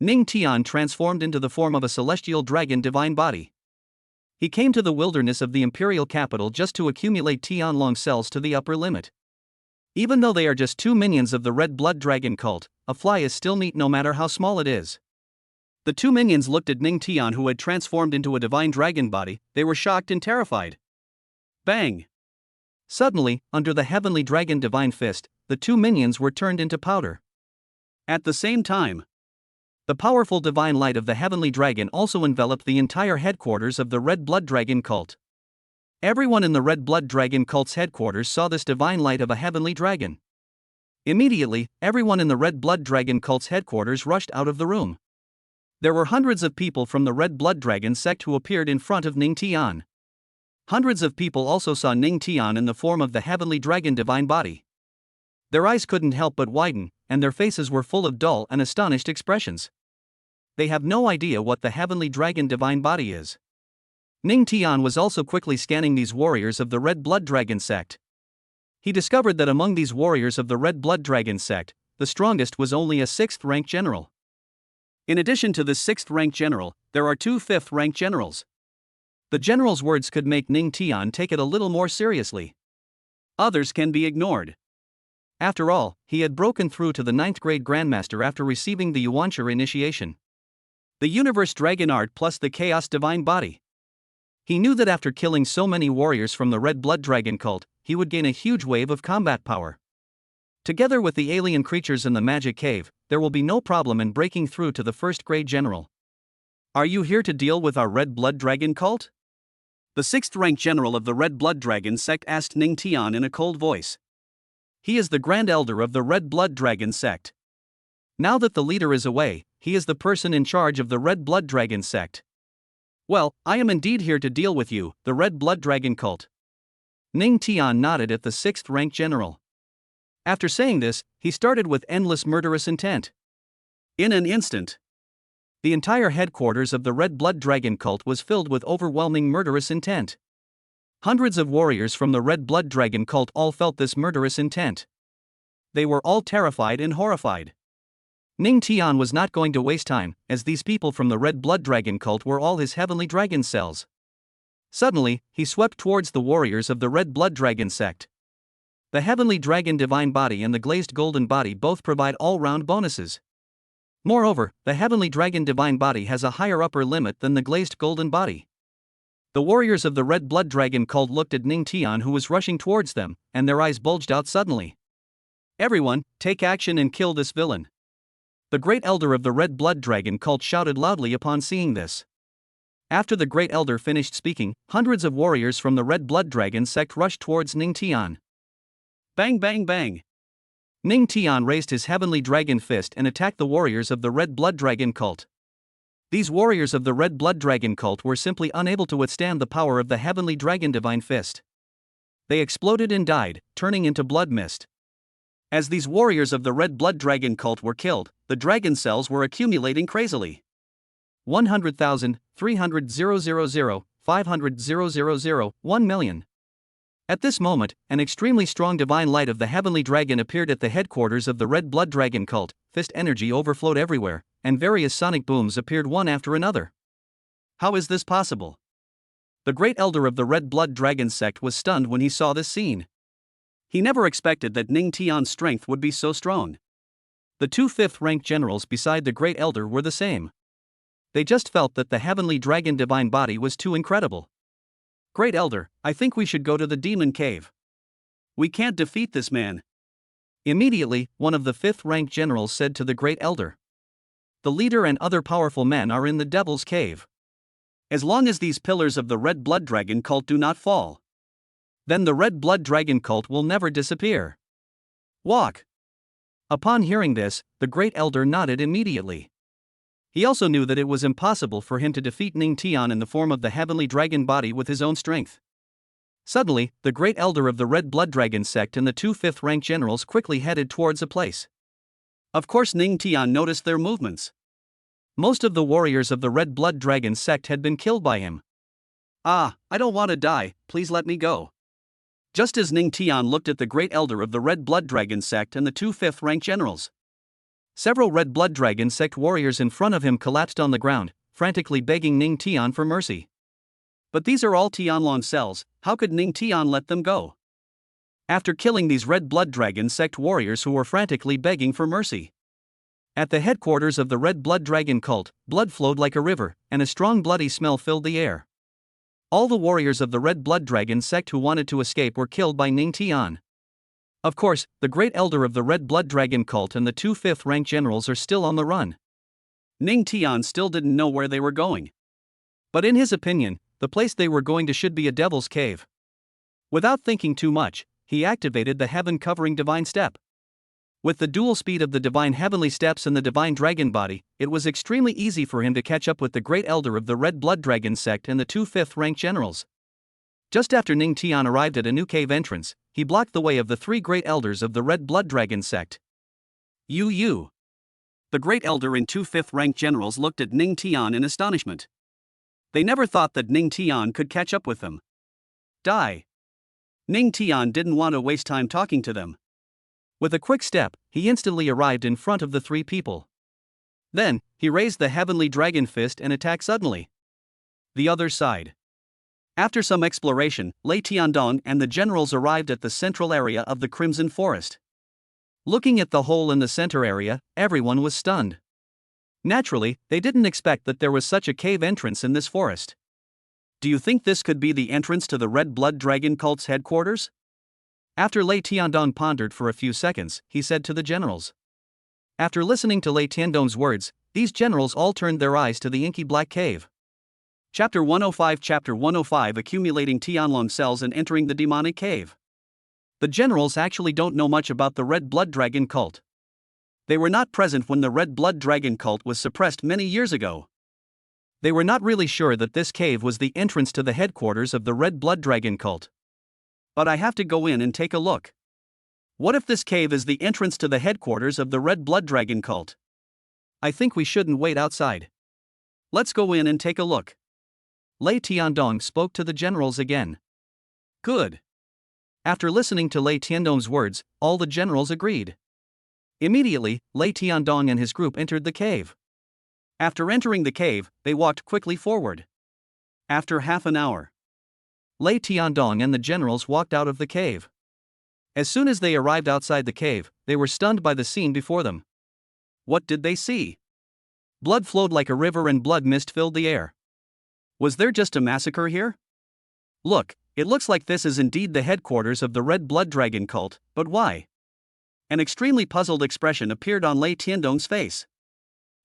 Ning Tian transformed into the form of a celestial dragon divine body. He came to the wilderness of the imperial capital just to accumulate Tianlong cells to the upper limit. Even though they are just two minions of the Red Blood Dragon cult, a fly is still neat no matter how small it is. The two minions looked at Ning Tian, who had transformed into a divine dragon body. They were shocked and terrified. Bang! Suddenly, under the heavenly dragon divine fist, the two minions were turned into powder. At the same time, the powerful divine light of the heavenly dragon also enveloped the entire headquarters of the Red Blood Dragon cult. Everyone in the Red Blood Dragon cult's headquarters saw this divine light of a heavenly dragon. Immediately, everyone in the Red Blood Dragon cult's headquarters rushed out of the room. There were hundreds of people from the Red Blood Dragon sect who appeared in front of Ning Tian. Hundreds of people also saw Ning Tian in the form of the heavenly dragon divine body. Their eyes couldn't help but widen, and their faces were full of dull and astonished expressions. They have no idea what the heavenly dragon divine body is. Ning Tian was also quickly scanning these warriors of the Red Blood Dragon sect. He discovered that among these warriors of the Red Blood Dragon sect, the strongest was only a 6th rank general. In addition to the 6th rank general, there are two 5th rank generals. The general's words could make Ning Tian take it a little more seriously. Others can be ignored. After all, he had broken through to the 9th grade Grandmaster after receiving the Yuanshi initiation. The Universe Dragon Art plus the Chaos Divine Body. He knew that after killing so many warriors from the Red Blood Dragon cult, he would gain a huge wave of combat power. Together with the alien creatures in the magic cave, there will be no problem in breaking through to the 1st grade general. Are you here to deal with our Red Blood Dragon cult? The 6th rank general of the Red Blood Dragon sect asked Ning Tian in a cold voice. He is the Grand Elder of the Red Blood Dragon sect. Now that the leader is away, he is the person in charge of the Red Blood Dragon sect. Well, I am indeed here to deal with you, the Red Blood Dragon cult. Ning Tian nodded at the 6th rank general. After saying this, he started with endless murderous intent. In an instant, the entire headquarters of the Red Blood Dragon cult was filled with overwhelming murderous intent. Hundreds of warriors from the Red Blood Dragon cult all felt this murderous intent. They were all terrified and horrified. Ning Tian was not going to waste time, as these people from the Red Blood Dragon cult were all his heavenly dragon cells. Suddenly, he swept towards the warriors of the Red Blood Dragon sect. The Heavenly Dragon Divine Body and the Glazed Golden Body both provide all-round bonuses. Moreover, the Heavenly Dragon Divine Body has a higher upper limit than the Glazed Golden Body. The warriors of the Red Blood Dragon cult looked at Ning Tian, who was rushing towards them, and their eyes bulged out suddenly. "Everyone, take action and kill this villain." The Great Elder of the Red Blood Dragon cult shouted loudly upon seeing this. After the Great Elder finished speaking, hundreds of warriors from the Red Blood Dragon sect rushed towards Ning Tian. Bang bang bang! Ning Tian raised his Heavenly Dragon Fist and attacked the warriors of the Red Blood Dragon cult. These warriors of the Red Blood Dragon cult were simply unable to withstand the power of the Heavenly Dragon Divine Fist. They exploded and died, turning into blood mist. As these warriors of the Red Blood Dragon cult were killed, the dragon cells were accumulating crazily. 100,000, 300,000, 500,000, 1 million. At this moment, an extremely strong divine light of the Heavenly Dragon appeared at the headquarters of the Red Blood Dragon cult. Fist energy overflowed everywhere, and various sonic booms appeared one after another. How is this possible? The Great Elder of the Red Blood Dragon sect was stunned when he saw this scene. He never expected that Ning Tian's strength would be so strong. The two fifth-rank generals beside the Great Elder were the same. They just felt that the Heavenly Dragon Divine Body was too incredible. "Great Elder, I think we should go to the Demon Cave. We can't defeat this man." Immediately, one of the fifth-rank generals said to the Great Elder, "The leader and other powerful men are in the Devil's Cave. As long as these pillars of the Red Blood Dragon cult do not fall, then the Red Blood Dragon cult will never disappear. Walk." Upon hearing this, the Great Elder nodded immediately. He also knew that it was impossible for him to defeat Ning Tian in the form of the Heavenly Dragon Body with his own strength. Suddenly, the Great Elder of the Red Blood Dragon sect and the two fifth-rank generals quickly headed towards a place. Of course, Ning Tian noticed their movements. Most of the warriors of the Red Blood Dragon sect had been killed by him. "Ah, I don't want to die, please let me go." Just as Ning Tian looked at the Great Elder of the Red Blood Dragon sect and the two fifth-rank generals, several Red Blood Dragon sect warriors in front of him collapsed on the ground, frantically begging Ning Tian for mercy. But these are all Tianlong cells, how could Ning Tian let them go? After killing these Red Blood Dragon sect warriors who were frantically begging for mercy, at the headquarters of the Red Blood Dragon cult, blood flowed like a river, and a strong bloody smell filled the air. All the warriors of the Red Blood Dragon sect who wanted to escape were killed by Ning Tian. Of course, the Great Elder of the Red Blood Dragon cult and the two fifth-rank generals are still on the run. Ning Tian still didn't know where they were going. But in his opinion, the place they were going to should be a Devil's Cave. Without thinking too much, he activated the heaven-covering Divine Step. With the dual speed of the Divine Heavenly Steps and the Divine Dragon Body, it was extremely easy for him to catch up with the Great Elder of the Red Blood Dragon sect and the two fifth-rank generals. Just after Ning Tian arrived at a new cave entrance, he blocked the way of the three Great Elders of the Red Blood Dragon sect. You. The Great Elder and two fifth-rank generals looked at Ning Tian in astonishment. They never thought that Ning Tian could catch up with them. Die. Ning Tian didn't want to waste time talking to them. With a quick step, he instantly arrived in front of the three people. Then, he raised the Heavenly Dragon Fist and attacked suddenly. The other side. After some exploration, Lei Tiandong and the generals arrived at the central area of the Crimson Forest. Looking at the hole in the center area, everyone was stunned. Naturally, they didn't expect that there was such a cave entrance in this forest. Do you think this could be the entrance to the Red Blood Dragon cult's headquarters? After Lei Tiandong pondered for a few seconds, he said to the generals. After listening to Lei Tiandong's words, these generals all turned their eyes to the inky black cave. Chapter 105 Accumulating Tianlong cells and entering the demonic cave. The generals actually don't know much about the Red Blood Dragon cult. They were not present when the Red Blood Dragon cult was suppressed many years ago. They were not really sure that this cave was the entrance to the headquarters of the Red Blood Dragon cult. But I have to go in and take a look. What if this cave is the entrance to the headquarters of the Red Blood Dragon cult? I think we shouldn't wait outside. Let's go in and take a look. Lei Tiandong spoke to the generals again. Good. After listening to Lei Tiandong's words, all the generals agreed. Immediately, Lei Tiandong and his group entered the cave. After entering the cave, they walked quickly forward. After half an hour, Lei Tiandong and the generals walked out of the cave. As soon as they arrived outside the cave, they were stunned by the scene before them. What did they see? Blood flowed like a river and blood mist filled the air. Was there just a massacre here? Look, it looks like this is indeed the headquarters of the Red Blood Dragon cult, but why? An extremely puzzled expression appeared on Lei Tiandong's face.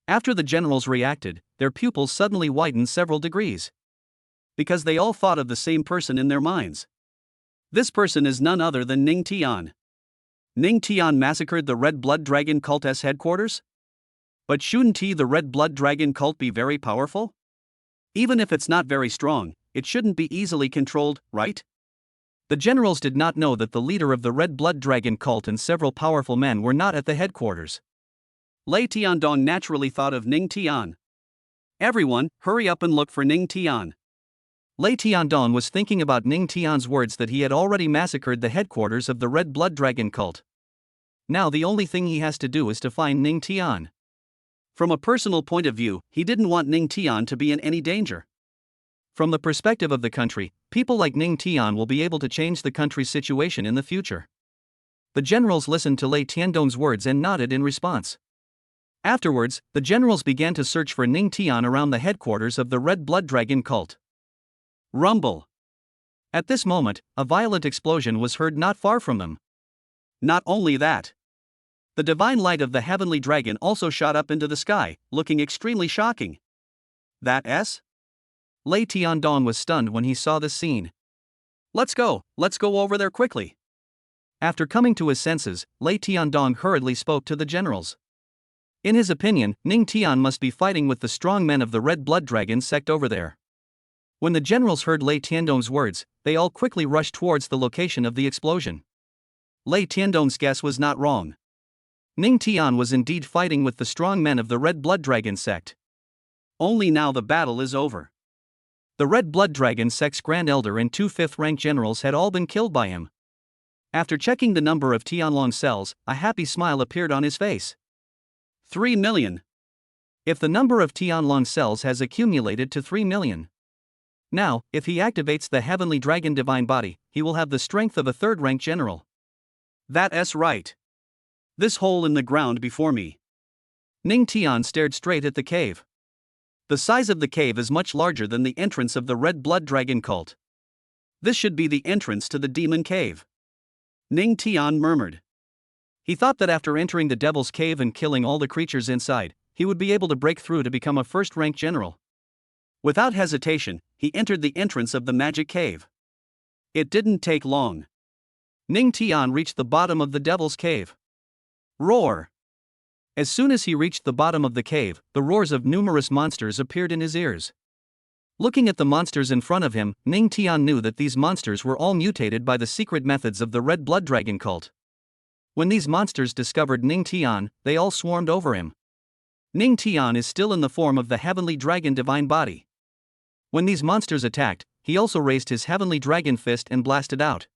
After the generals reacted, their pupils suddenly widened several degrees. Because they all thought of the same person in their minds. This person is none other than Ning Tian. Ning Tian massacred the Red Blood Dragon cult's headquarters? But shouldn't the Red Blood Dragon cult be very powerful? Even if it's not very strong, it shouldn't be easily controlled, right? The generals did not know that the leader of the Red Blood Dragon cult and several powerful men were not at the headquarters. Lei Tiandong naturally thought of Ning Tian. Everyone, hurry up and look for Ning Tian. Lei Tiandong was thinking about Ning Tian's words that he had already massacred the headquarters of the Red Blood Dragon cult. Now the only thing he has to do is to find Ning Tian. From a personal point of view, he didn't want Ning Tian to be in any danger. From the perspective of the country, people like Ning Tian will be able to change the country's situation in the future. The generals listened to Lei Tiandong's words and nodded in response. Afterwards, the generals began to search for Ning Tian around the headquarters of the Red Blood Dragon cult. Rumble. At this moment, a violent explosion was heard not far from them. Not only that, the divine light of the heavenly dragon also shot up into the sky, looking extremely shocking. That's? Lei Tiandong was stunned when he saw this scene. Let's go over there quickly. After coming to his senses, Lei Tiandong hurriedly spoke to the generals. In his opinion, Ning Tian must be fighting with the strong men of the Red Blood Dragon sect over there. When the generals heard Lei Tiandong's words, they all quickly rushed towards the location of the explosion. Lei Tiandong's guess was not wrong. Ning Tian was indeed fighting with the strong men of the Red Blood Dragon sect. Only now the battle is over. The Red Blood Dragon sect's Grand Elder and 2 5th-rank generals had all been killed by him. After checking the number of Tianlong cells, a happy smile appeared on his face. 3 million. If the number of Tianlong cells has accumulated to 3 million. Now, if he activates the Heavenly Dragon Divine Body, he will have the strength of a 3rd-rank general. That's right. This hole in the ground before me. Ning Tian stared straight at the cave. The size of the cave is much larger than the entrance of the Red Blood Dragon cult. This should be the entrance to the Demon Cave. Ning Tian murmured. He thought that after entering the Devil's Cave and killing all the creatures inside, he would be able to break through to become a 1st-rank general. Without hesitation, he entered the entrance of the Magic Cave. It didn't take long. Ning Tian reached the bottom of the Devil's Cave. Roar! As soon as he reached the bottom of the cave, the roars of numerous monsters appeared in his ears. Looking at the monsters in front of him, Ning Tian knew that these monsters were all mutated by the secret methods of the Red Blood Dragon cult. When these monsters discovered Ning Tian, they all swarmed over him. Ning Tian is still in the form of the Heavenly Dragon Divine Body. When these monsters attacked, he also raised his Heavenly Dragon Fist and blasted out.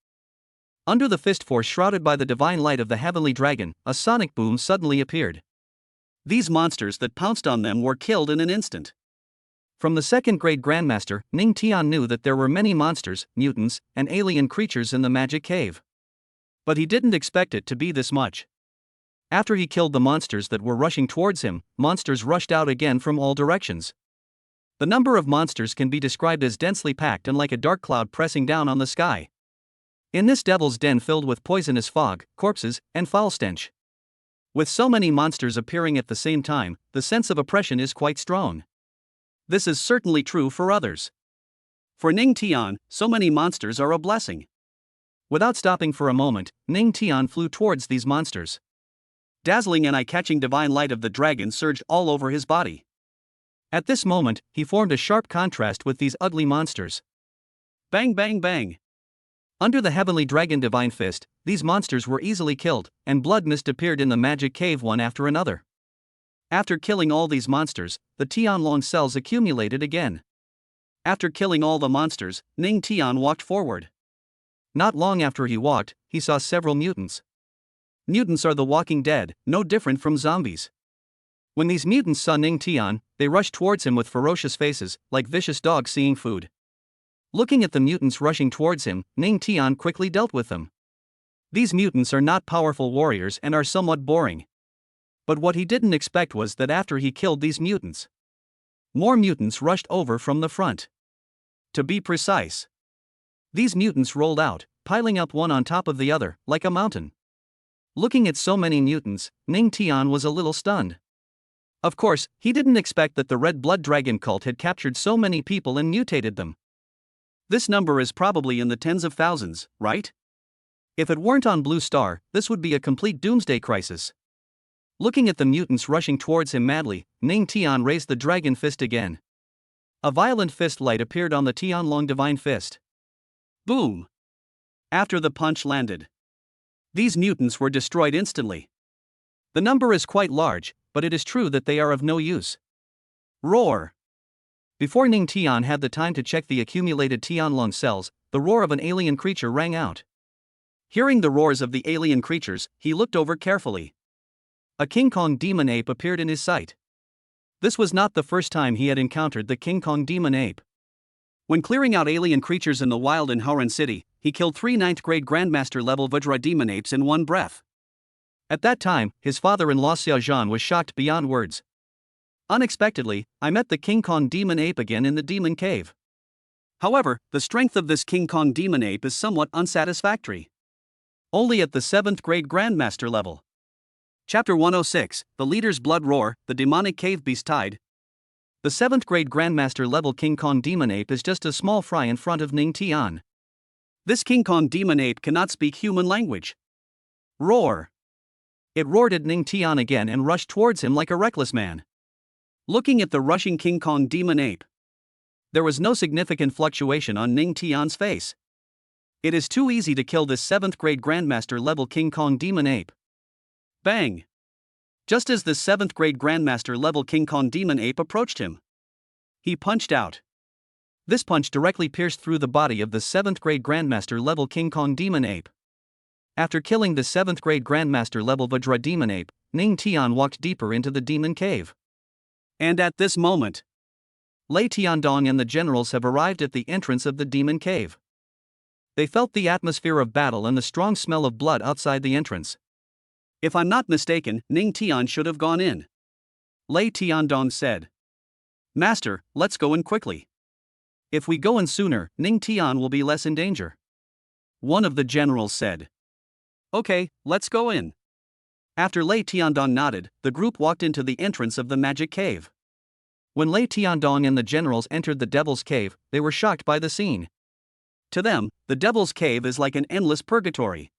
Under the fist force shrouded by the divine light of the Heavenly Dragon, a sonic boom suddenly appeared. These monsters that pounced on them were killed in an instant. From the 2nd-grade Grandmaster, Ning Tian knew that there were many monsters, mutants, and alien creatures in the Magic Cave. But he didn't expect it to be this much. After he killed the monsters that were rushing towards him, monsters rushed out again from all directions. The number of monsters can be described as densely packed and like a dark cloud pressing down on the sky. In this devil's den filled with poisonous fog, corpses, and foul stench. With so many monsters appearing at the same time, the sense of oppression is quite strong. This is certainly true for others. For Ning Tian, so many monsters are a blessing. Without stopping for a moment, Ning Tian flew towards these monsters. Dazzling and eye-catching divine light of the dragon surged all over his body. At this moment, he formed a sharp contrast with these ugly monsters. Bang bang bang! Under the Heavenly Dragon Divine Fist, these monsters were easily killed, and blood mist appeared in the Magic Cave one after another. After killing all these monsters, the Tianlong cells accumulated again. After killing all the monsters, Ning Tian walked forward. Not long after he walked, he saw several mutants. Mutants are the walking dead, no different from zombies. When these mutants saw Ning Tian, they rushed towards him with ferocious faces, like vicious dogs seeing food. Looking at the mutants rushing towards him, Ning Tian quickly dealt with them. These mutants are not powerful warriors and are somewhat boring. But what he didn't expect was that after he killed these mutants, more mutants rushed over from the front. To be precise, these mutants rolled out, piling up one on top of the other, like a mountain. Looking at so many mutants, Ning Tian was a little stunned. Of course, he didn't expect that the Red Blood Dragon cult had captured so many people and mutated them. This number is probably in the tens of thousands, right? If it weren't on Blue Star, this would be a complete doomsday crisis. Looking at the mutants rushing towards him madly, Ning Tian raised the dragon fist again. A violent fist light appeared on the Tianlong Divine Fist. Boom! After the punch landed, these mutants were destroyed instantly. The number is quite large, but it is true that they are of no use. Roar! Before Ning Tian had the time to check the accumulated Tianlong cells, the roar of an alien creature rang out. Hearing the roars of the alien creatures, he looked over carefully. A King Kong demon ape appeared in his sight. This was not the first time he had encountered the King Kong demon ape. When clearing out alien creatures in the wild in Horan City, he killed 3 9th-grade Grandmaster-level Vajra demon apes in one breath. At that time, his father-in-law Xiao Zhan was shocked beyond words. Unexpectedly, I met the King Kong demon ape again in the demon cave. However, the strength of this King Kong demon ape is somewhat unsatisfactory. Only at the 7th-grade Grandmaster level. Chapter 106, The Leader's Blood Roar, The Demonic Cave Beast Tide. The 7th-grade Grandmaster level King Kong demon ape is just a small fry in front of Ning Tian. This King Kong demon ape cannot speak human language. Roar! It roared at Ning Tian again and rushed towards him like a reckless man. Looking at the rushing King Kong demon ape, there was no significant fluctuation on Ning Tian's face. It is too easy to kill this 7th-grade Grandmaster level King Kong demon ape. Bang! Just as the 7th-grade Grandmaster level King Kong demon ape approached him, he punched out. This punch directly pierced through the body of the 7th-grade Grandmaster level King Kong demon ape. After killing the 7th-grade Grandmaster level Vajra demon ape, Ning Tian walked deeper into the demon cave. And at this moment, Lei Tiandong and the generals have arrived at the entrance of the demon cave. They felt the atmosphere of battle and the strong smell of blood outside the entrance. If I'm not mistaken, Ning Tian should have gone in. Lei Tiandong said. Master, let's go in quickly. If we go in sooner, Ning Tian will be less in danger. One of the generals said. Okay, let's go in. After Lei Tiandong nodded, the group walked into the entrance of the magic cave. When Lei Tiandong and the generals entered the Devil's Cave, they were shocked by the scene. To them, the Devil's Cave is like an endless purgatory.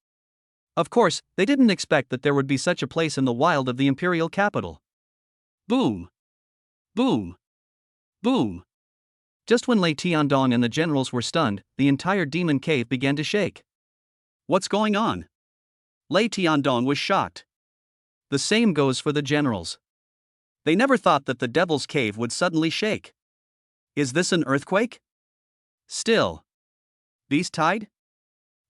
Of course, they didn't expect that there would be such a place in the wild of the imperial capital. Boom! Boom! Boom! Just when Lei Tiandong and the generals were stunned, the entire demon cave began to shake. What's going on? Lei Tiandong was shocked. The same goes for the generals. They never thought that the Devil's Cave would suddenly shake. Is this an earthquake? Still. Beast Tide?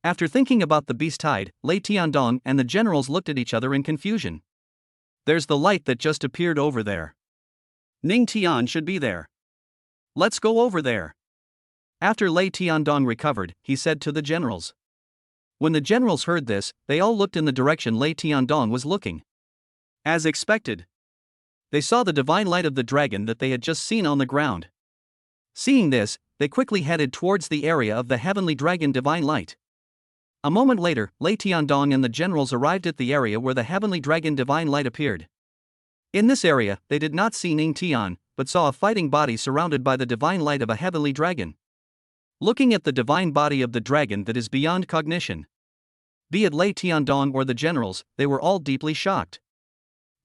After thinking about the beast tide, Lei Tiandong and the generals looked at each other in confusion. There's the light that just appeared over there. Ning Tian should be there. Let's go over there. After Lei Tiandong recovered, he said to the generals. When the generals heard this, they all looked in the direction Lei Tiandong was looking. As expected, they saw the divine light of the dragon that they had just seen on the ground. Seeing this, they quickly headed towards the area of the heavenly dragon divine light. A moment later, Lei Tiandong and the generals arrived at the area where the heavenly dragon divine light appeared. In this area, they did not see Ning Tian, but saw a fighting body surrounded by the divine light of a heavenly dragon. Looking at the divine body of the dragon that is beyond cognition. Be it Lei Tiandong or the generals, they were all deeply shocked.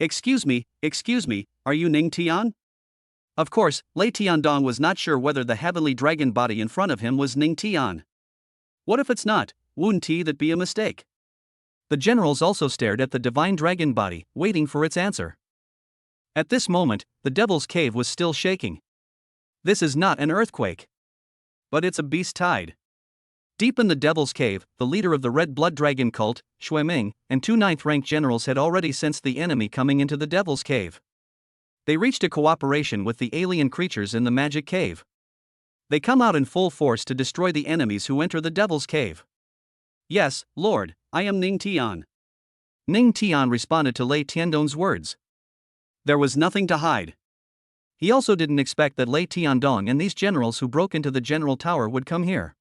Excuse me, are you Ning Tian? Of course, Lei Tiandong was not sure whether the heavenly dragon body in front of him was Ning Tian. What if it's not? Wouldn't that be a mistake? The generals also stared at the divine dragon body, waiting for its answer. At this moment, the Devil's Cave was still shaking. This is not an earthquake. But it's a beast tide. Deep in the Devil's Cave, the leader of the Red Blood Dragon cult, Shui Ming, and 2 9th-rank generals had already sensed the enemy coming into the Devil's Cave. They reached a cooperation with the alien creatures in the magic cave. They come out in full force to destroy the enemies who enter the Devil's Cave. Yes, Lord, I am Ning Tian. Ning Tian responded to Lei Tiandong's words. There was nothing to hide. He also didn't expect that Lei Tiandong and these generals who broke into the general tower would come here.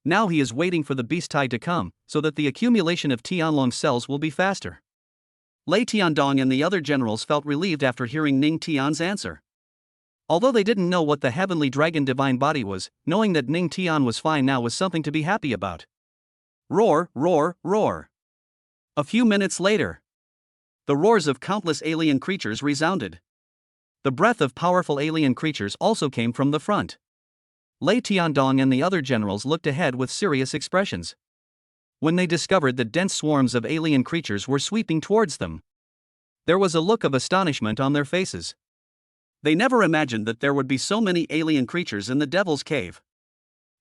Now he is waiting for the beast tide to come, so that the accumulation of Tianlong's cells will be faster. Lei Tiandong and the other generals felt relieved after hearing Ning Tian's answer. Although they didn't know what the heavenly dragon divine body was, knowing that Ning Tian was fine now was something to be happy about. Roar, roar, roar. A few minutes later, the roars of countless alien creatures resounded. The breath of powerful alien creatures also came from the front. Lei Tiandong and the other generals looked ahead with serious expressions. When they discovered that dense swarms of alien creatures were sweeping towards them, there was a look of astonishment on their faces. They never imagined that there would be so many alien creatures in the Devil's Cave.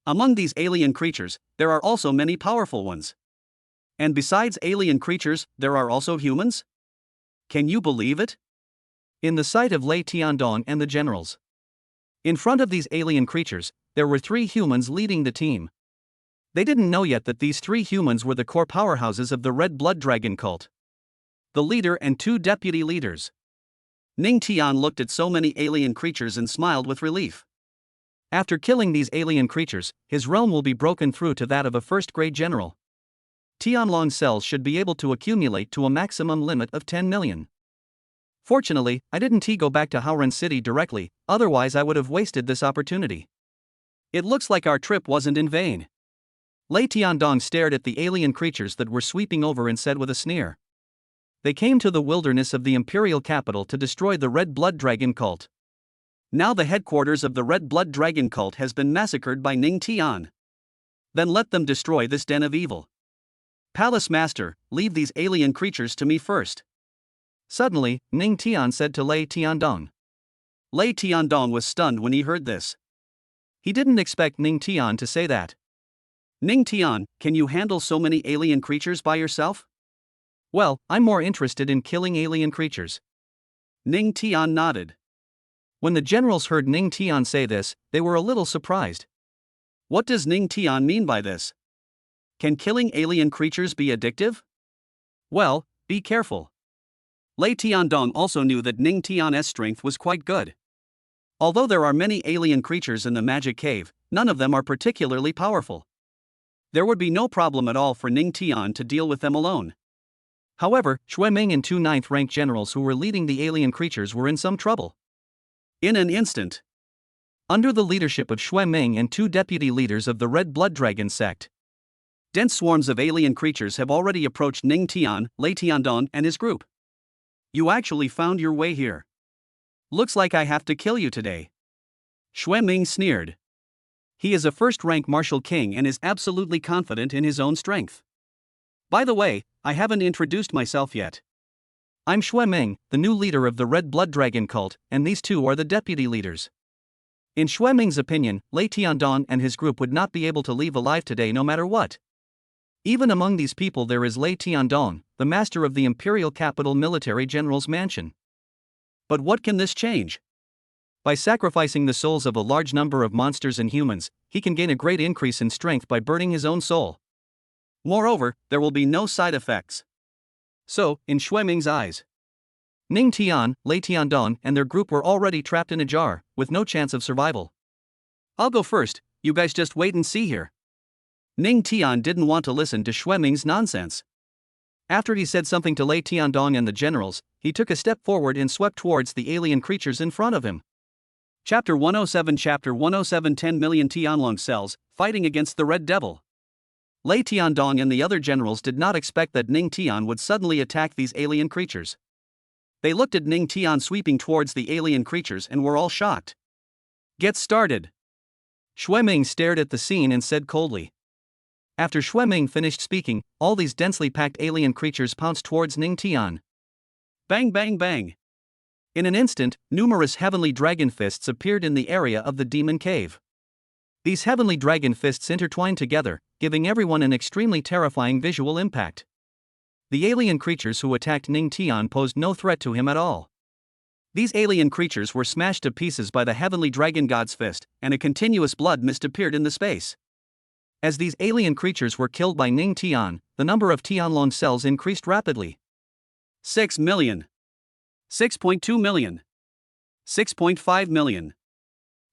Among these alien creatures, there are also many powerful ones. And besides alien creatures, there are also humans? Can you believe it? In the sight of Lei Tiandong and the generals, in front of these alien creatures, there were 3 humans leading the team. They didn't know yet that these 3 humans were the core powerhouses of the Red Blood Dragon cult. The leader and 2 deputy leaders. Ning Tian looked at so many alien creatures and smiled with relief. After killing these alien creatures, his realm will be broken through to that of a first-grade general. Tianlong's cells should be able to accumulate to a maximum limit of 10 million. Fortunately, I didn't go back to Haoren City directly, otherwise I would have wasted this opportunity. It looks like our trip wasn't in vain. Lei Tiandong stared at the alien creatures that were sweeping over and said with a sneer. They came to the wilderness of the imperial capital to destroy the Red Blood Dragon cult. Now the headquarters of the Red Blood Dragon cult has been massacred by Ning Tian. Then let them destroy this den of evil. Palace Master, leave these alien creatures to me first. Suddenly, Ning Tian said to Lei Tiandong. Lei Tiandong was stunned when he heard this. He didn't expect Ning Tian to say that. Ning Tian, can you handle so many alien creatures by yourself? Well, I'm more interested in killing alien creatures. Ning Tian nodded. When the generals heard Ning Tian say this, they were a little surprised. What does Ning Tian mean by this? Can killing alien creatures be addictive? Well, be careful. Lei Tiandong also knew that Ning Tian's strength was quite good. Although there are many alien creatures in the magic cave, none of them are particularly powerful. There would be no problem at all for Ning Tian to deal with them alone. However, Xue Ming and 2 9th-rank generals who were leading the alien creatures were in some trouble. In an instant, under the leadership of Xue Ming and 2 deputy leaders of the Red Blood Dragon sect, dense swarms of alien creatures have already approached Ning Tian, Lei Tiandong, and his group. You actually found your way here. Looks like I have to kill you today. Xue Ming sneered. He is a first-rank martial king and is absolutely confident in his own strength. By the way, I haven't introduced myself yet. I'm Xue Ming, the new leader of the Red Blood Dragon cult, and these 2 are the deputy leaders. In Xue Ming's opinion, Lei Tiandong and his group would not be able to leave alive today no matter what. Even among these people there is Lei Tiandong, the master of the imperial capital military general's mansion. But what can this change? By sacrificing the souls of a large number of monsters and humans, he can gain a great increase in strength by burning his own soul. Moreover, there will be no side effects. So, in Xue Ming's eyes, Ning Tian, Lei Tiandong, and their group were already trapped in a jar, with no chance of survival. I'll go first, you guys just wait and see here. Ning Tian didn't want to listen to Xue Ming's nonsense. After he said something to Lei Tiandong and the generals, he took a step forward and swept towards the alien creatures in front of him. Chapter 107 Chapter 107 10 million Tianlong cells, fighting against the Red Devil. Lei Tiandong and the other generals did not expect that Ning Tian would suddenly attack these alien creatures. They looked at Ning Tian sweeping towards the alien creatures and were all shocked. Get started. Xue Ming stared at the scene and said coldly. After Xue Ming finished speaking, all these densely packed alien creatures pounced towards Ning Tian. Bang bang bang. In an instant, numerous heavenly dragon fists appeared in the area of the demon cave. These heavenly dragon fists intertwined together, giving everyone an extremely terrifying visual impact. The alien creatures who attacked Ning Tian posed no threat to him at all. These alien creatures were smashed to pieces by the heavenly dragon god's fist, and a continuous blood mist appeared in the space. As these alien creatures were killed by Ning Tian, the number of Tianlong cells increased rapidly. 6 million. 6.2 million. 6.5 million.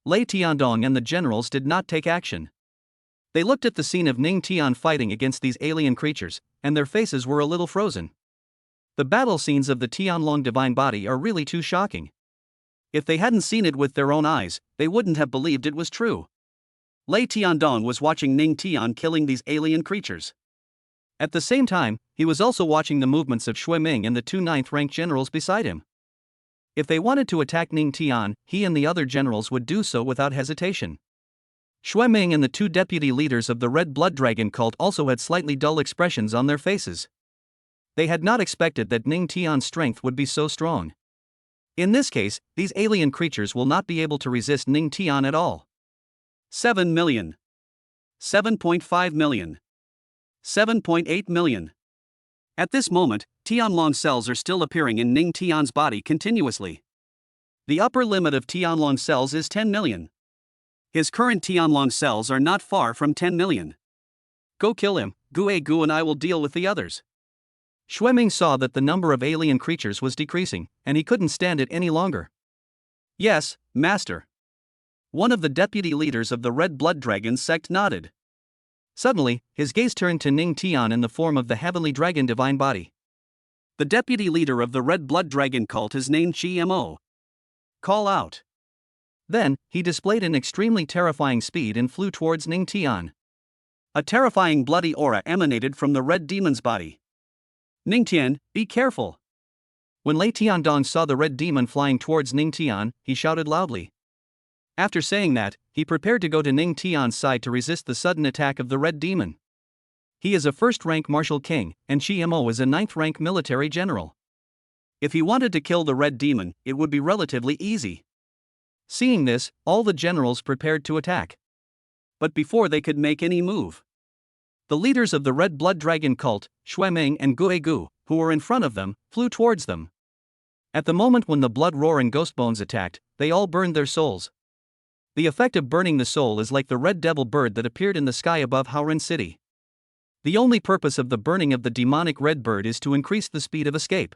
Lei Tiandong and the generals did not take action. They looked at the scene of Ning Tian fighting against these alien creatures, and their faces were a little frozen. The battle scenes of the Tianlong divine body are really too shocking. If they hadn't seen it with their own eyes, they wouldn't have believed it was true. Lei Tiandong was watching Ning Tian killing these alien creatures. At the same time, he was also watching the movements of Shui Ming and the two 9th-rank generals beside him. If they wanted to attack Ning Tian, he and the other generals would do so without hesitation. Shui Ming and the two deputy leaders of the Red Blood Dragon cult also had slightly dull expressions on their faces. They had not expected that Ning Tian's strength would be so strong. In this case, these alien creatures will not be able to resist Ning Tian at all. 7 million. 7.5 million. 7.8 million. At this moment, Tianlong cells are still appearing in Ning Tian's body continuously. The upper limit of Tianlong cells is 10 million. His current Tianlong cells are not far from 10 million. Go kill him, Gu and I will deal with the others. Shui Ming saw that the number of alien creatures was decreasing, and he couldn't stand it any longer. Yes, master. One of the deputy leaders of the Red Blood Dragon sect nodded. Suddenly, his gaze turned to Ning Tian in the form of the Heavenly Dragon divine body. The deputy leader of the Red Blood Dragon cult is named GMO. Call out. Then, he displayed an extremely terrifying speed and flew towards Ning Tian. A terrifying bloody aura emanated from the red demon's body. Ning Tian, be careful. When Lei Tiandong saw the red demon flying towards Ning Tian, he shouted loudly. After saying that, he prepared to go to Ning Tian's side to resist the sudden attack of the red demon. He is a first-rank martial king, and GMO is a 9th-rank military general. If he wanted to kill the red demon, it would be relatively easy. Seeing this, all the generals prepared to attack. But before they could make any move, the leaders of the Red Blood Dragon cult, Shui Ming and Gu, who were in front of them, flew towards them. At the moment when the Blood Roar and Ghost Bones attacked, they all burned their souls. The effect of burning the soul is like the red devil bird that appeared in the sky above Haoren City. The only purpose of the burning of the demonic red bird is to increase the speed of escape.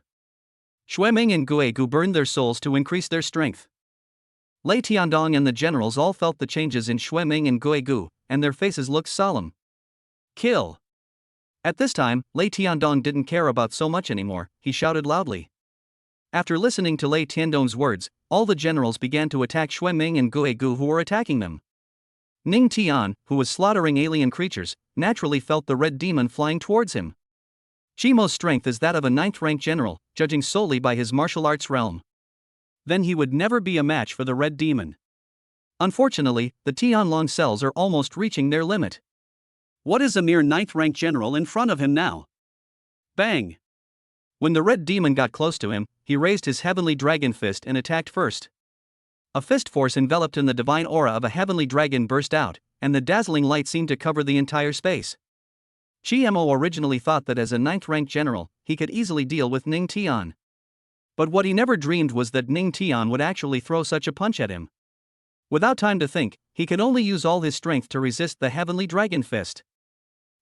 Shui Ming and Gu burned their souls to increase their strength. Lei Tiandong and the generals all felt the changes in Shui Ming and Gu, and their faces looked solemn. Kill! At this time, Lei Tiandong didn't care about so much anymore, he shouted loudly. After listening to Lei Tiandong's words, all the generals began to attack Shui Ming and Gu who were attacking them. Ning Tian, who was slaughtering alien creatures, naturally felt the red demon flying towards him. Chimo's strength is that of a 9th-rank general, judging solely by his martial arts realm. Then he would never be a match for the red demon. Unfortunately, the Tianlong cells are almost reaching their limit. What is a mere 9th-rank general in front of him now? Bang! When the red demon got close to him, he raised his heavenly dragon fist and attacked first. A fist force enveloped in the divine aura of a heavenly dragon burst out, and the dazzling light seemed to cover the entire space. GMO originally thought that as a 9th-rank general, he could easily deal with Ning Tian. But what he never dreamed was that Ning Tian would actually throw such a punch at him. Without time to think, he could only use all his strength to resist the heavenly dragon fist.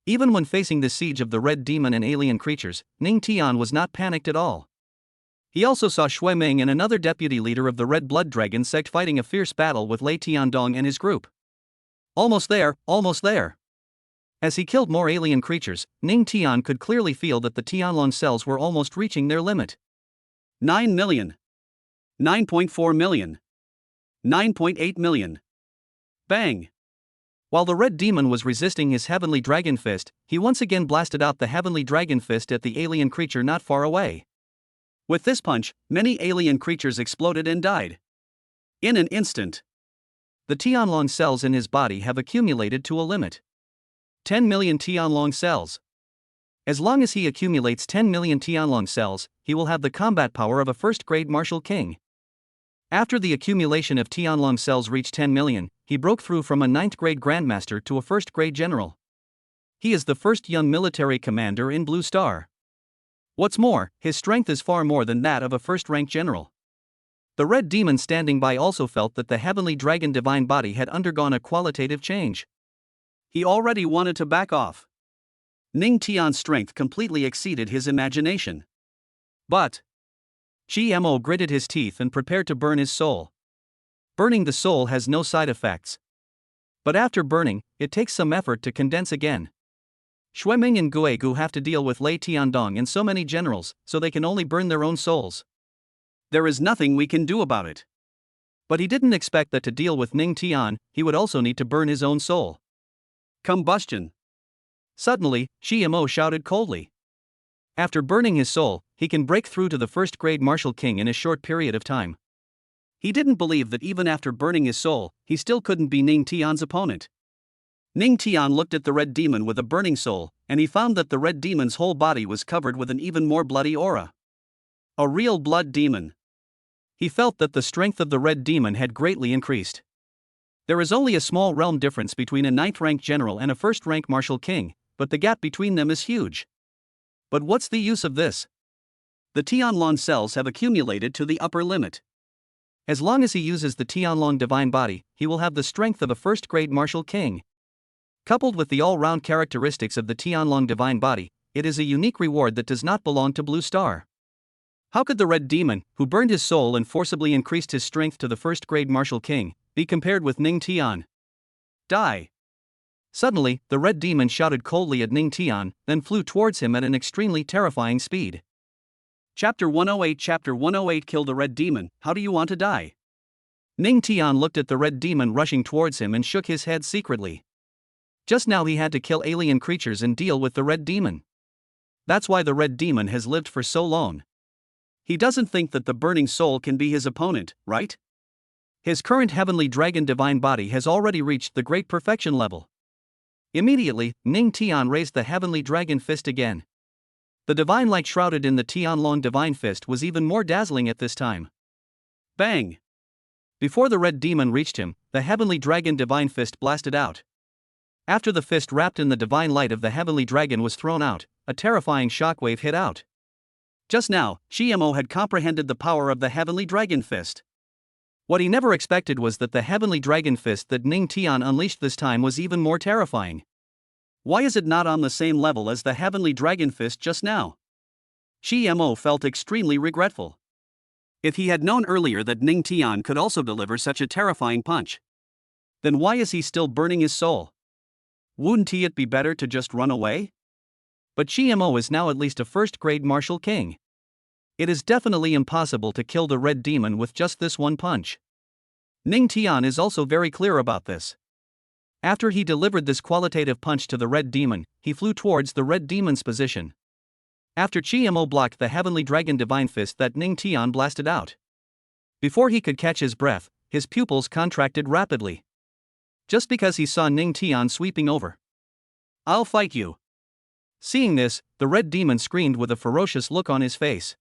Even when facing the siege of the red demon and alien creatures, Ning Tian was not panicked at all. He also saw Shui Ming and another deputy leader of the Red Blood Dragon sect fighting a fierce battle with Lei Tiandong and his group. Almost there, almost there. As he killed more alien creatures, Ning Tian could clearly feel that the Tianlong cells were almost reaching their limit. 9 million. 9.4 million. 9.8 million. Bang! While the red demon was resisting his heavenly dragon fist, he once again blasted out the heavenly dragon fist at the alien creature not far away. With this punch, many alien creatures exploded and died. In an instant, the Tianlong cells in his body have accumulated to a limit. 10 million Tianlong cells. As long as he accumulates 10 million Tianlong cells, he will have the combat power of a first-grade martial king. After the accumulation of Tianlong cells reached 10 million, he broke through from a 9th-grade grandmaster to a first-grade general. He is the first young military commander in Blue Star. What's more, his strength is far more than that of a first-rank general. The red demon standing by also felt that the heavenly dragon divine body had undergone a qualitative change. He already wanted to back off. Ning Tian's strength completely exceeded his imagination. But GMO gritted his teeth and prepared to burn his soul. Burning the soul has no side effects. But after burning, it takes some effort to condense again. Xueming and Guegu have to deal with Lei Tiandong and so many generals, so they can only burn their own souls. There is nothing we can do about it. But he didn't expect that to deal with Ning Tian, he would also need to burn his own soul. Combustion. Suddenly, GMO shouted coldly. After burning his soul, he can break through to the first-grade martial king in a short period of time. He didn't believe that even after burning his soul, he still couldn't be Ning Tian's opponent. Ning Tian looked at the red demon with a burning soul, and he found that the red demon's whole body was covered with an even more bloody aura. A real blood demon. He felt that the strength of the red demon had greatly increased. There is only a small realm difference between a 9th-rank general and a 1st-rank martial king, but the gap between them is huge. But what's the use of this? The Tianlong cells have accumulated to the upper limit. As long as he uses the Tianlong divine body, he will have the strength of a 1st-grade martial king. Coupled with the all-round characteristics of the Tianlong divine body, it is a unique reward that does not belong to Blue Star. How could the red demon, who burned his soul and forcibly increased his strength to the 1st-grade martial king, be compared with Ning Tian? Die! Suddenly, the red demon shouted coldly at Ning Tian, then flew towards him at an extremely terrifying speed. Chapter 108 Kill the Red Demon, how do you want to die? Ning Tian looked at the red demon rushing towards him and shook his head secretly. Just now he had to kill alien creatures and deal with the red demon. That's why the red demon has lived for so long. He doesn't think that the burning soul can be his opponent, right? His current heavenly dragon divine body has already reached the great perfection level. Immediately, Ning Tian raised the heavenly dragon fist again. The divine light shrouded in the Tianlong divine fist was even more dazzling at this time. Bang! Before the red demon reached him, the heavenly dragon divine fist blasted out. After the fist wrapped in the divine light of the heavenly dragon was thrown out, a terrifying shockwave hit out. Just now, GMO had comprehended the power of the heavenly dragon fist. What he never expected was that the heavenly dragon fist that Ning Tian unleashed this time was even more terrifying. Why is it not on the same level as the heavenly dragon fist just now? GMO felt extremely regretful. If he had known earlier that Ning Tian could also deliver such a terrifying punch, then why is he still burning his soul? Wouldn't it be better to just run away? But GMO is now at least a 1st-grade martial king. It is definitely impossible to kill the red demon with just this one punch. Ning Tian is also very clear about this. After he delivered this qualitative punch to the red demon, he flew towards the red demon's position. After GMO blocked the heavenly dragon divine fist that Ning Tian blasted out. Before he could catch his breath, his pupils contracted rapidly. Just because he saw Ning Tian sweeping over. I'll fight you. Seeing this, the red demon screamed with a ferocious look on his face.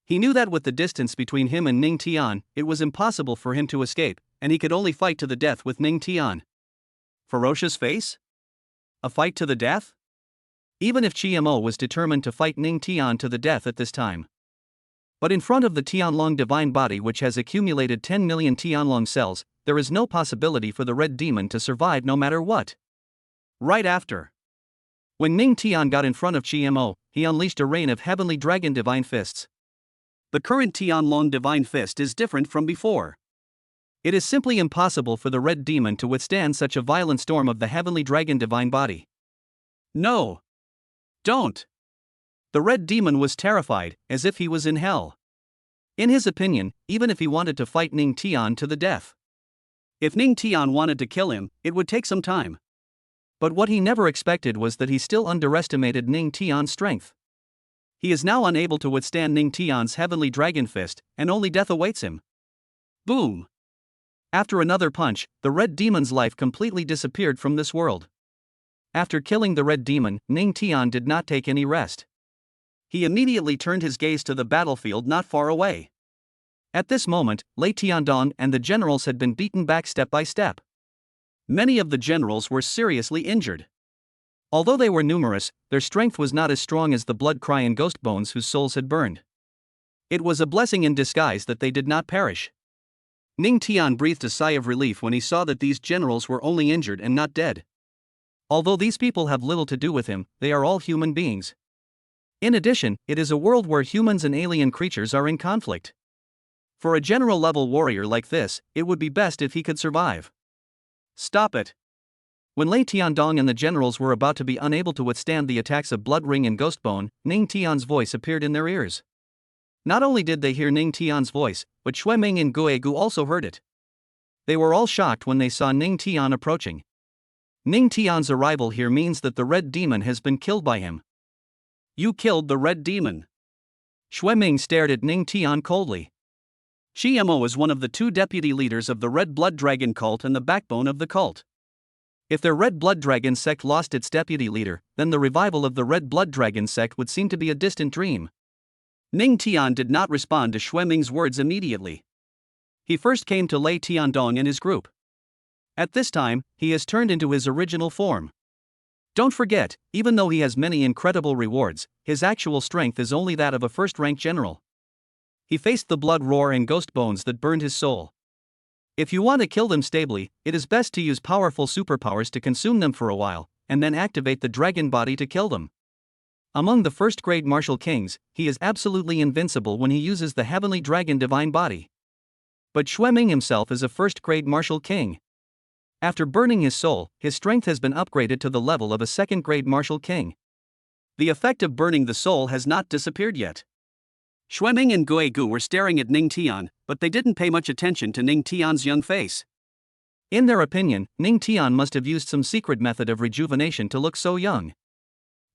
He knew that with the distance between him and Ning Tian, it was impossible for him to escape, and he could only fight to the death with Ning Tian. Ferocious face? A fight to the death? Even if GMO was determined to fight Ning Tian to the death at this time. But in front of the Tianlong divine body, which has accumulated 10 million Tianlong cells, there is no possibility for the red demon to survive no matter what. Right after. When Ning Tian got in front of GMO, he unleashed a rain of heavenly dragon divine fists. The current Tianlong divine fist is different from before. It is simply impossible for the red demon to withstand such a violent storm of the heavenly dragon divine body. No. Don't. The red demon was terrified, as if he was in hell. In his opinion, even if he wanted to fight Ning Tian to the death. If Ning Tian wanted to kill him, it would take some time. But what he never expected was that he still underestimated Ning Tian's strength. He is now unable to withstand Ning Tian's heavenly dragon fist, and only death awaits him. Boom! After another punch, the red demon's life completely disappeared from this world. After killing the red demon, Ning Tian did not take any rest. He immediately turned his gaze to the battlefield not far away. At this moment, Lei Tiandong and the generals had been beaten back step by step. Many of the generals were seriously injured. Although they were numerous, their strength was not as strong as the blood-cry and ghost bones whose souls had burned. It was a blessing in disguise that they did not perish. Ning Tian breathed a sigh of relief when he saw that these generals were only injured and not dead. Although these people have little to do with him, they are all human beings. In addition, it is a world where humans and alien creatures are in conflict. For a general-level warrior like this, it would be best if he could survive. Stop it! When Lei Tiandong and the generals were about to be unable to withstand the attacks of Blood Ring and Ghostbone, Ning Tian's voice appeared in their ears. Not only did they hear Ning Tian's voice, but Shui Ming and Gue Gu also heard it. They were all shocked when they saw Ning Tian approaching. Ning Tian's arrival here means that the Red Demon has been killed by him. You killed the Red Demon. Shui Ming stared at Ning Tian coldly. Shi Mo is one of the two deputy leaders of the Red Blood Dragon cult and the backbone of the cult. If their Red Blood Dragon sect lost its deputy leader, then the revival of the Red Blood Dragon sect would seem to be a distant dream. Ning Tian did not respond to Shui Ming's words immediately. He first came to Lei Tiandong and his group. At this time, he has turned into his original form. Don't forget, even though he has many incredible rewards, his actual strength is only that of a first-rank general. He faced the blood roar and ghost bones that burned his soul. If you want to kill them stably, it is best to use powerful superpowers to consume them for a while, and then activate the dragon body to kill them. Among the first-grade martial kings, he is absolutely invincible when he uses the heavenly dragon divine body. But Shui Ming himself is a first-grade martial king. After burning his soul, his strength has been upgraded to the level of a second-grade martial king. The effect of burning the soul has not disappeared yet. Shui Ming and Gue Gu were staring at Ning Tian, but they didn't pay much attention to Ning Tian's young face. In their opinion, Ning Tian must have used some secret method of rejuvenation to look so young.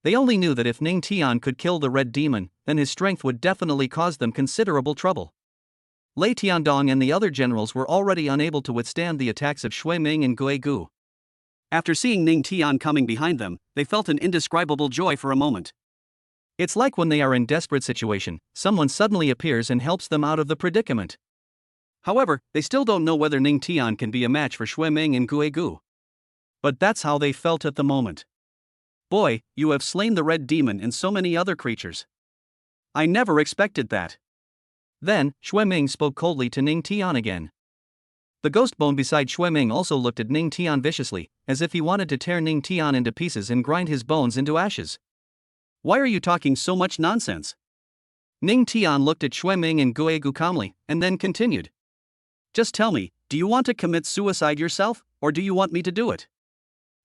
They only knew that if Ning Tian could kill the Red Demon, then his strength would definitely cause them considerable trouble. Lei Tiandong and the other generals were already unable to withstand the attacks of Shui Ming and Gue Gu. After seeing Ning Tian coming behind them, they felt an indescribable joy for a moment. It's like when they are in desperate situation, someone suddenly appears and helps them out of the predicament. However, they still don't know whether Ning Tian can be a match for Shui Ming and Gue Gu. But that's how they felt at the moment. Boy, you have slain the Red Demon and so many other creatures. I never expected that. Then, Shui Ming spoke coldly to Ning Tian again. The ghost bone beside Shui Ming also looked at Ning Tian viciously, as if he wanted to tear Ning Tian into pieces and grind his bones into ashes. Why are you talking so much nonsense? Ning Tian looked at Shui Ming and Gue Gu calmly, and then continued. Just tell me, do you want to commit suicide yourself, or do you want me to do it?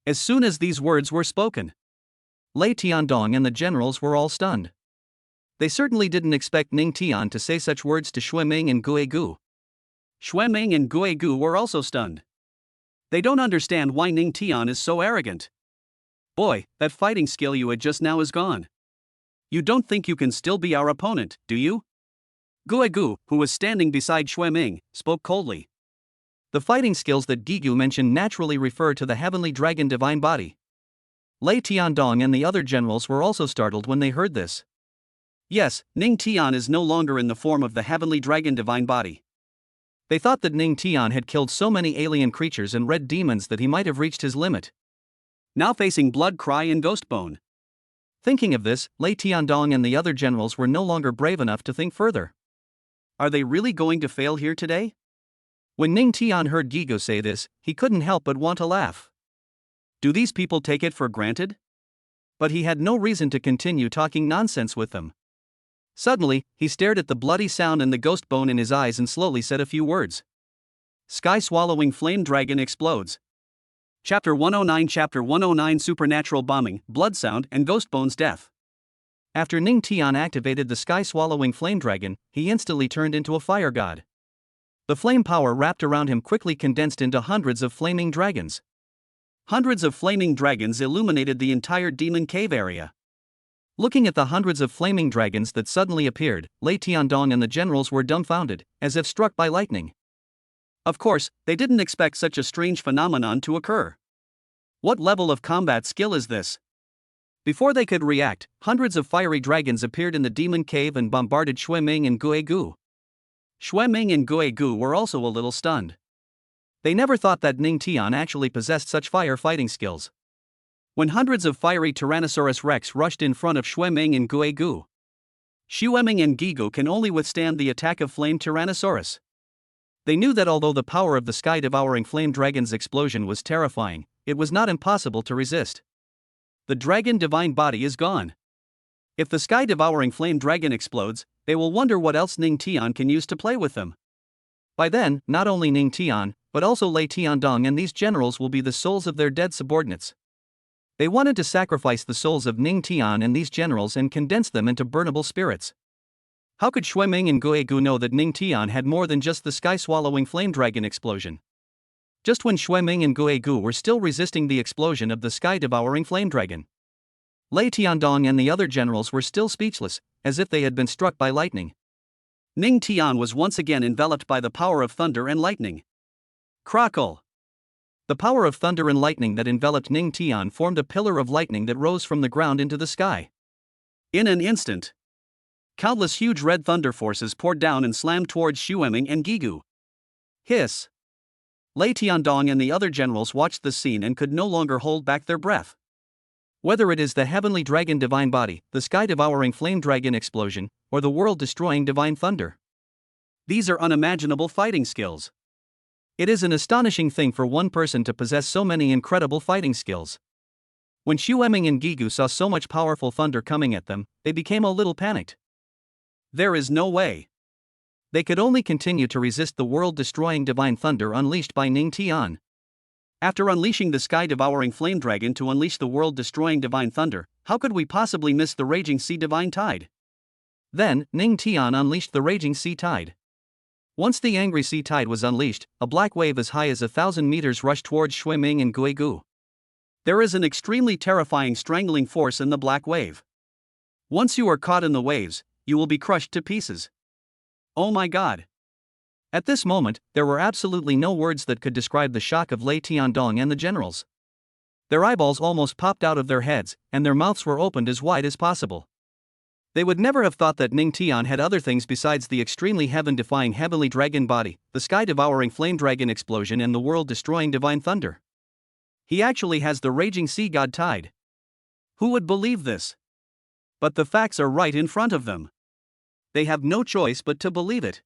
As soon as these words were spoken, Lei Tiandong and the generals were all stunned. They certainly didn't expect Ning Tian to say such words to Shui Ming and Gue Gu. Shui Ming and Gue Gu were also stunned. They don't understand why Ning Tian is so arrogant. Boy, that fighting skill you had just now is gone. You don't think you can still be our opponent, do you? Gue Gu, who was standing beside Shui Ming, spoke coldly. The fighting skills that Gigu mentioned naturally refer to the heavenly dragon divine body. Lei Tiandong and the other generals were also startled when they heard this. Yes, Ning Tian is no longer in the form of the heavenly dragon divine body. They thought that Ning Tian had killed so many alien creatures and red demons that he might have reached his limit. Now facing Blood Cry and Ghostbone. Thinking of this, Lei Tiandong and the other generals were no longer brave enough to think further. Are they really going to fail here today? When Ning Tian heard Gigu say this, he couldn't help but want to laugh. Do these people take it for granted? But he had no reason to continue talking nonsense with them. Suddenly, he stared at the bloody sound and the ghost bone in his eyes and slowly said a few words. Sky-swallowing flame dragon explodes. Chapter 109 Supernatural bombing, blood sound and ghost bone's death. After Ning Tian activated the sky-swallowing flame dragon, he instantly turned into a fire god. The flame power wrapped around him quickly condensed into hundreds of flaming dragons. Hundreds of flaming dragons illuminated the entire demon cave area. Looking at the hundreds of flaming dragons that suddenly appeared, Lei Tiandong and the generals were dumbfounded, as if struck by lightning. Of course, they didn't expect such a strange phenomenon to occur. What level of combat skill is this? Before they could react, hundreds of fiery dragons appeared in the demon cave and bombarded Shui Ming and Gue Gu. Shui Ming and Gue Gu were also a little stunned. They never thought that Ning Tian actually possessed such fire fighting skills. When hundreds of fiery Tyrannosaurus Rex rushed in front of Shui Ming and Gue Gu, Shui Ming and Gigu can only withstand the attack of flame Tyrannosaurus. They knew that although the power of the sky-devouring flame dragon's explosion was terrifying, it was not impossible to resist. The dragon divine body is gone. If the sky-devouring flame dragon explodes, they will wonder what else Ning Tian can use to play with them. By then, not only Ning Tian, but also Lei Tiandong and these generals will be the souls of their dead subordinates. They wanted to sacrifice the souls of Ning Tian and these generals and condense them into burnable spirits. How could Shui Ming and Guegu know that Ning Tian had more than just the sky-swallowing flame dragon explosion? Just when Shui Ming and Guegu were still resisting the explosion of the sky-devouring flame dragon, Lei Tiandong and the other generals were still speechless, as if they had been struck by lightning. Ning Tian was once again enveloped by the power of thunder and lightning. Crackle! The power of thunder and lightning that enveloped Ning Tian formed a pillar of lightning that rose from the ground into the sky. In an instant, countless huge red thunder forces poured down and slammed towards Xueming and Guegu. Hiss! Lei Tiandong and the other generals watched the scene and could no longer hold back their breath. Whether it is the heavenly dragon divine body, the sky-devouring flame dragon explosion, or the world-destroying divine thunder, these are unimaginable fighting skills. It is an astonishing thing for one person to possess so many incredible fighting skills. When Xueming and Guegu saw so much powerful thunder coming at them, they became a little panicked. There is no way. They could only continue to resist the world-destroying divine thunder unleashed by Ning Tian. After unleashing the sky-devouring flame dragon to unleash the world-destroying divine thunder, how could we possibly miss the raging sea divine tide? Then, Ning Tian unleashed the raging sea tide. Once the angry sea tide was unleashed, a black wave as high as 1,000 meters rushed towards Xueming and Guegu. There is an extremely terrifying strangling force in the black wave. Once you are caught in the waves, you will be crushed to pieces. Oh my god! At this moment, there were absolutely no words that could describe the shock of Lei Tiandong and the generals. Their eyeballs almost popped out of their heads, and their mouths were opened as wide as possible. They would never have thought that Ning Tian had other things besides the extremely heaven-defying heavenly dragon body, the sky-devouring flame dragon explosion and the world-destroying divine thunder. He actually has the raging sea god tide. Who would believe this? But the facts are right in front of them. They have no choice but to believe it.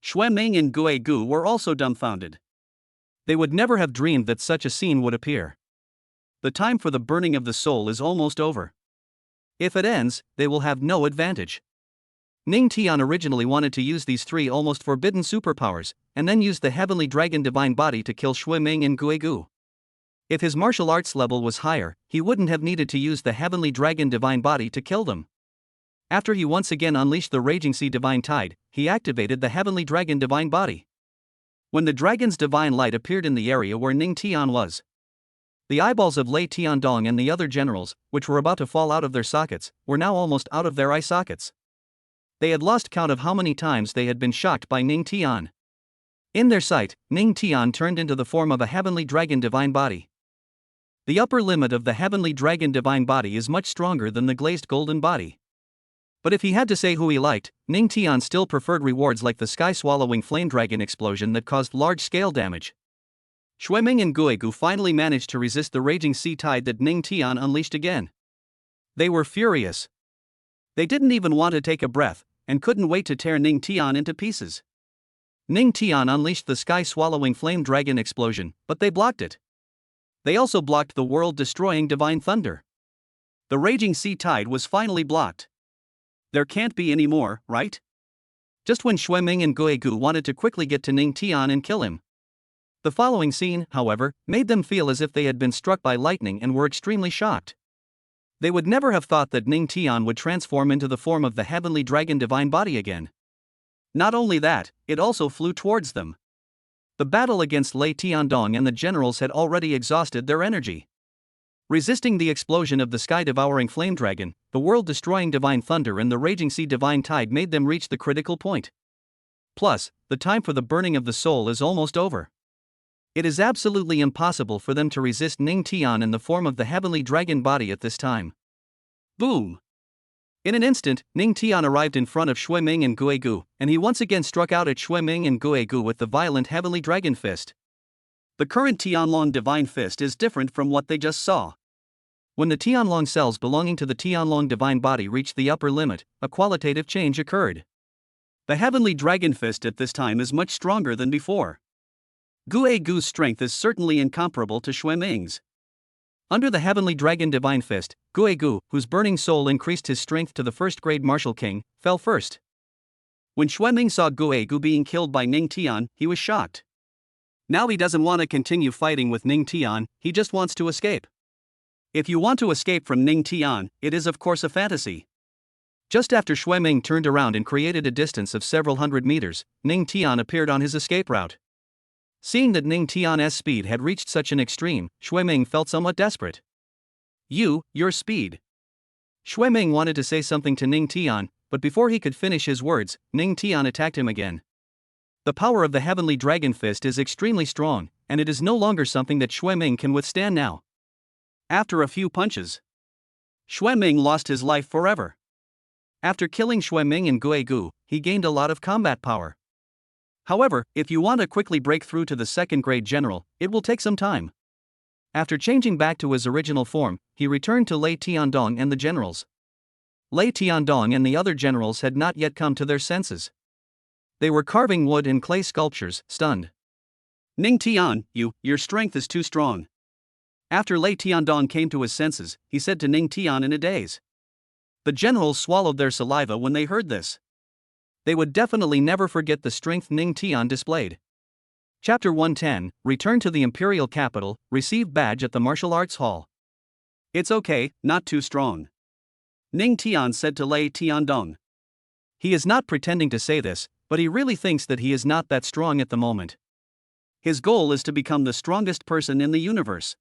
Xueming and Guegu were also dumbfounded. They would never have dreamed that such a scene would appear. The time for the burning of the soul is almost over. If it ends, they will have no advantage. Ning Tian originally wanted to use these three almost forbidden superpowers, and then use the heavenly dragon divine body to kill Xueming and Guegu. If his martial arts level was higher, he wouldn't have needed to use the heavenly dragon divine body to kill them. After he once again unleashed the raging sea divine tide, he activated the heavenly dragon divine body. When the dragon's divine light appeared in the area where Ning Tian was, the eyeballs of Lei Tiandong and the other generals, which were about to fall out of their sockets, were now almost out of their eye sockets. They had lost count of how many times they had been shocked by Ning Tian. In their sight, Ning Tian turned into the form of a heavenly dragon divine body. The upper limit of the heavenly dragon divine body is much stronger than the glazed golden body. But if he had to say who he liked, Ning Tian still preferred rewards like the sky-swallowing flame dragon explosion that caused large-scale damage. Xueming and Guegu finally managed to resist the raging sea tide that Ning Tian unleashed again. They were furious. They didn't even want to take a breath, and couldn't wait to tear Ning Tian into pieces. Ning Tian unleashed the sky-swallowing flame dragon explosion, but they blocked it. They also blocked the world-destroying divine thunder. The raging sea tide was finally blocked. There can't be any more, right? Just when Xueming and Guegu wanted to quickly get to Ning Tian and kill him. The following scene, however, made them feel as if they had been struck by lightning and were extremely shocked. They would never have thought that Ning Tian would transform into the form of the heavenly dragon divine body again. Not only that, it also flew towards them. The battle against Lei Tiandong and the generals had already exhausted their energy. Resisting the explosion of the sky-devouring flame dragon, the world-destroying divine thunder and the raging sea divine tide made them reach the critical point. Plus, the time for the burning of the soul is almost over. It is absolutely impossible for them to resist Ning Tian in the form of the heavenly dragon body at this time. Boom! In an instant, Ning Tian arrived in front of Xueming and Guegu, and he once again struck out at Xueming and Guegu with the violent heavenly dragon fist. The current Tianlong divine fist is different from what they just saw. When the Tianlong cells belonging to the Tianlong divine body reached the upper limit, a qualitative change occurred. The heavenly dragon fist at this time is much stronger than before. Gue Gu's strength is certainly incomparable to Xue Ming's. Under the heavenly dragon divine fist, Gue Gu, whose burning soul increased his strength to the first-grade martial king, fell first. When Xue Ming saw Gue Gu being killed by Ning Tian, he was shocked. Now he doesn't want to continue fighting with Ning Tian, he just wants to escape. If you want to escape from Ning Tian, it is of course a fantasy. Just after Xue Ming turned around and created a distance of several hundred meters, Ning Tian appeared on his escape route. Seeing that Ning Tian's speed had reached such an extreme, Xue Ming felt somewhat desperate. Your speed. Xue Ming wanted to say something to Ning Tian, but before he could finish his words, Ning Tian attacked him again. The power of the heavenly dragon fist is extremely strong, and it is no longer something that Xue Ming can withstand now. After a few punches, Xue Ming lost his life forever. After killing Xue Ming and Gue Gu, he gained a lot of combat power. However, if you want to quickly break through to the second-grade general, it will take some time. After changing back to his original form, he returned to Lei Tiandong and the generals. Lei Tiandong and the other generals had not yet come to their senses. They were carving wood and clay sculptures, stunned. Ning Tian, your strength is too strong. After Lei Tiandong came to his senses, he said to Ning Tian in a daze. The generals swallowed their saliva when they heard this. They would definitely never forget the strength Ning Tian displayed. Chapter 110, Return to the Imperial Capital, Receive Badge at the Martial Arts Hall. It's okay, not too strong. Ning Tian said to Lei Tiandong. He is not pretending to say this, but he really thinks that he is not that strong at the moment. His goal is to become the strongest person in the universe.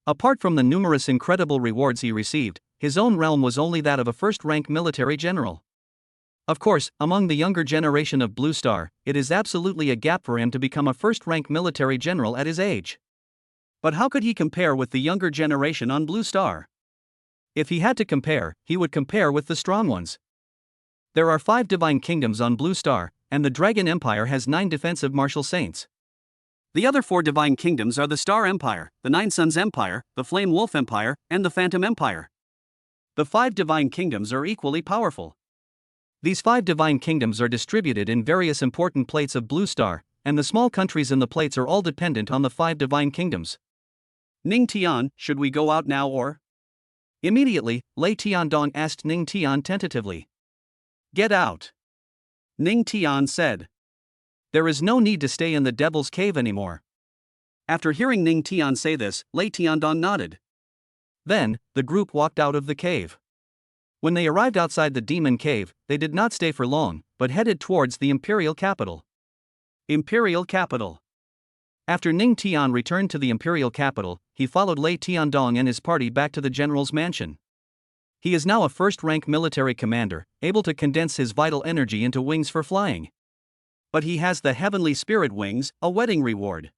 Apart from the numerous incredible rewards he received, his own realm was only that of a first-rank military general. Of course, among the younger generation of Blue Star, it is absolutely a gap for him to become a first-rank military general at his age. But how could he compare with the younger generation on Blue Star? If he had to compare, he would compare with the strong ones. There are 5 divine kingdoms on Blue Star, and the Dragon Empire has 9 defensive martial saints. The other 4 divine kingdoms are the Star Empire, the Nine Suns Empire, the Flame Wolf Empire, and the Phantom Empire. The 5 divine kingdoms are equally powerful. These 5 divine kingdoms are distributed in various important plates of Blue Star, and the small countries in the plates are all dependent on the 5 divine kingdoms. Ning Tian, should we go out now or? Immediately, Lei Tiandong asked Ning Tian tentatively. Get out. Ning Tian said. There is no need to stay in the Devil's Cave anymore. After hearing Ning Tian say this, Lei Tiandong nodded. Then, the group walked out of the cave. When they arrived outside the demon cave, they did not stay for long, but headed towards the imperial capital. Imperial capital. After Ning Tian returned to the imperial capital, he followed Lei Tiandong and his party back to the general's mansion. He is now a first-rank military commander, able to condense his vital energy into wings for flying. But he has the heavenly spirit wings, a wedding reward.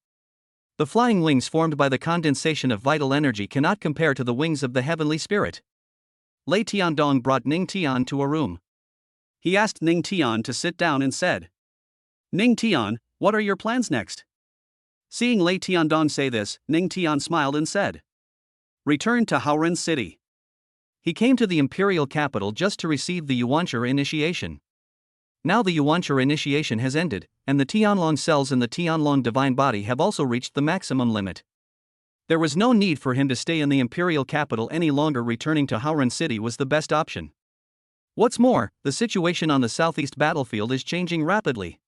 The flying wings formed by the condensation of vital energy cannot compare to the wings of the heavenly spirit. Lei Tiandong brought Ning Tian to a room. He asked Ning Tian to sit down and said, Ning Tian, what are your plans next? Seeing Lei Tiandong say this, Ning Tian smiled and said, Return to Haoren City. He came to the imperial capital just to receive the Yuanshi initiation. Now the Yuanshi initiation has ended, and the Tianlong cells in the Tianlong divine body have also reached the maximum limit. There was no need for him to stay in the imperial capital any longer. Returning to Haoren City was the best option. What's more, the situation on the southeast battlefield is changing rapidly.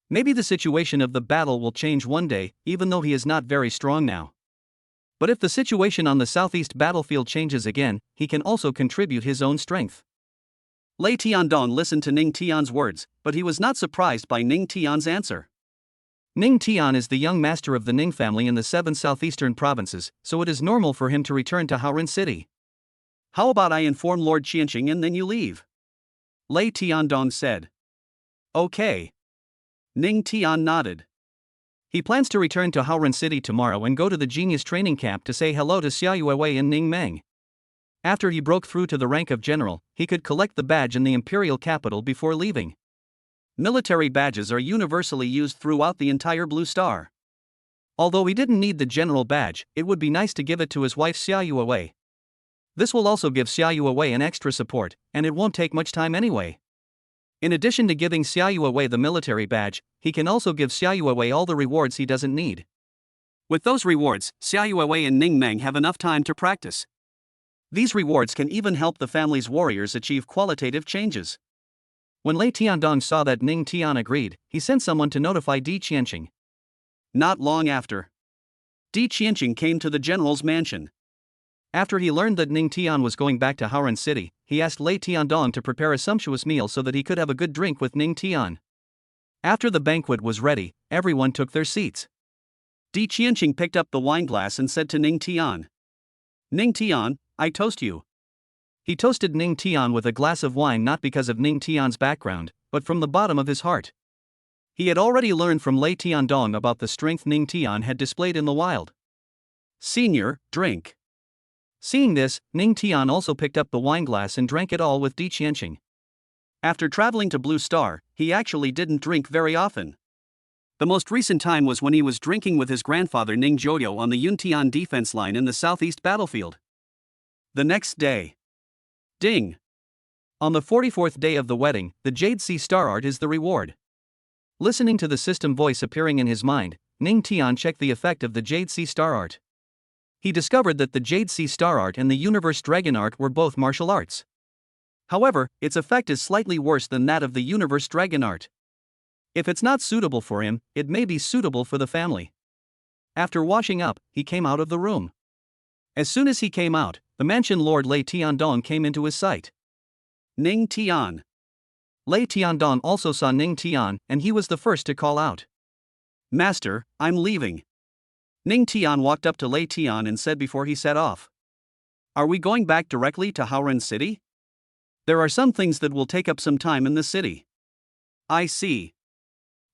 Maybe the situation of the battle will change one day, even though he is not very strong now. But if the situation on the southeast battlefield changes again, he can also contribute his own strength. Lei Tiandong listened to Ning Tian's words, but he was not surprised by Ning Tian's answer. Ning Tian is the young master of the Ning family in the 7 southeastern provinces, so it is normal for him to return to Haoren City. How about I inform Lord Qianqing and then you leave? Lei Tiandong said. Okay. Ning Tian nodded. He plans to return to Haoren City tomorrow and go to the genius training camp to say hello to Xia Yuewei and Ning Meng. After he broke through to the rank of general, he could collect the badge in the imperial capital before leaving. Military badges are universally used throughout the entire Blue Star. Although he didn't need the general badge, it would be nice to give it to his wife Xia Yuewei. This will also give Xia Yuewei an extra support, and it won't take much time anyway. In addition to giving Xiaoyue the military badge, he can also give Xiaoyue all the rewards he doesn't need. With those rewards, Xiaoyue and Ning Meng have enough time to practice. These rewards can even help the family's warriors achieve qualitative changes. When Lei Tiandong saw that Ning Tian agreed, he sent someone to notify Di Qianqing. Not long after, Di Qianqing came to the general's mansion. After he learned that Ning Tian was going back to Haoran City, he asked Lei Tiandong to prepare a sumptuous meal so that he could have a good drink with Ning Tian. After the banquet was ready, everyone took their seats. Di Qianqing picked up the wineglass and said to Ning Tian, "Ning Tian, I toast you." He toasted Ning Tian with a glass of wine not because of Ning Tian's background, but from the bottom of his heart. He had already learned from Lei Tiandong about the strength Ning Tian had displayed in the wild. "Senior, drink." Seeing this, Ning Tian also picked up the wineglass and drank it all with Di Qianqing. After traveling to Blue Star, he actually didn't drink very often. The most recent time was when he was drinking with his grandfather Ning Joyo on the Yuntian defense line in the southeast battlefield. The next day. Ding! On the 44th day of the wedding, the Jade Sea Star Art is the reward. Listening to the system voice appearing in his mind, Ning Tian checked the effect of the Jade Sea Star Art. He discovered that the Jade Sea Star Art and the Universe Dragon Art were both martial arts. However, its effect is slightly worse than that of the Universe Dragon Art. If it's not suitable for him, it may be suitable for the family. After washing up, he came out of the room. As soon as he came out, the mansion lord Lei Tiandong came into his sight. Ning Tian. Lei Tiandong also saw Ning Tian, and he was the first to call out, "Master, I'm leaving." Ning Tian walked up to Lei Tian and said before he set off, "Are we going back directly to Haoran City? There are some things that will take up some time in the city." "I see."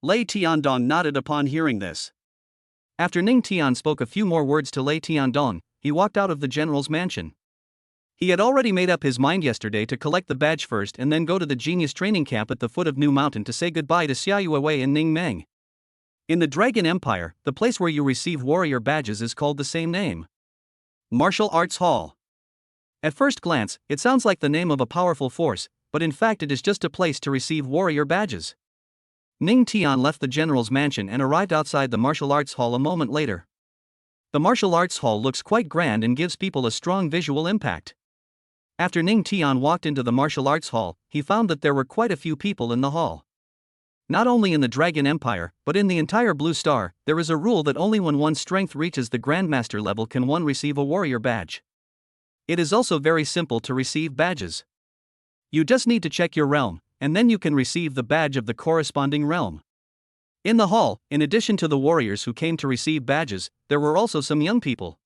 Lei Tiandong nodded upon hearing this. After Ning Tian spoke a few more words to Lei Tiandong, he walked out of the general's mansion. He had already made up his mind yesterday to collect the badge first and then go to the genius training camp at the foot of New Mountain to say goodbye to Xiaoyue and Ning Meng. In the Dragon Empire, the place where you receive warrior badges is called the same name. Martial Arts Hall. At first glance, it sounds like the name of a powerful force, but in fact it is just a place to receive warrior badges. Ning Tian left the general's mansion and arrived outside the martial arts hall a moment later. The martial arts hall looks quite grand and gives people a strong visual impact. After Ning Tian walked into the martial arts hall, he found that there were quite a few people in the hall. Not only in the Dragon Empire, but in the entire Blue Star, there is a rule that only when one's strength reaches the Grandmaster level can one receive a warrior badge. It is also very simple to receive badges. You just need to check your realm, and then you can receive the badge of the corresponding realm. In the hall, in addition to the warriors who came to receive badges, there were also some young people.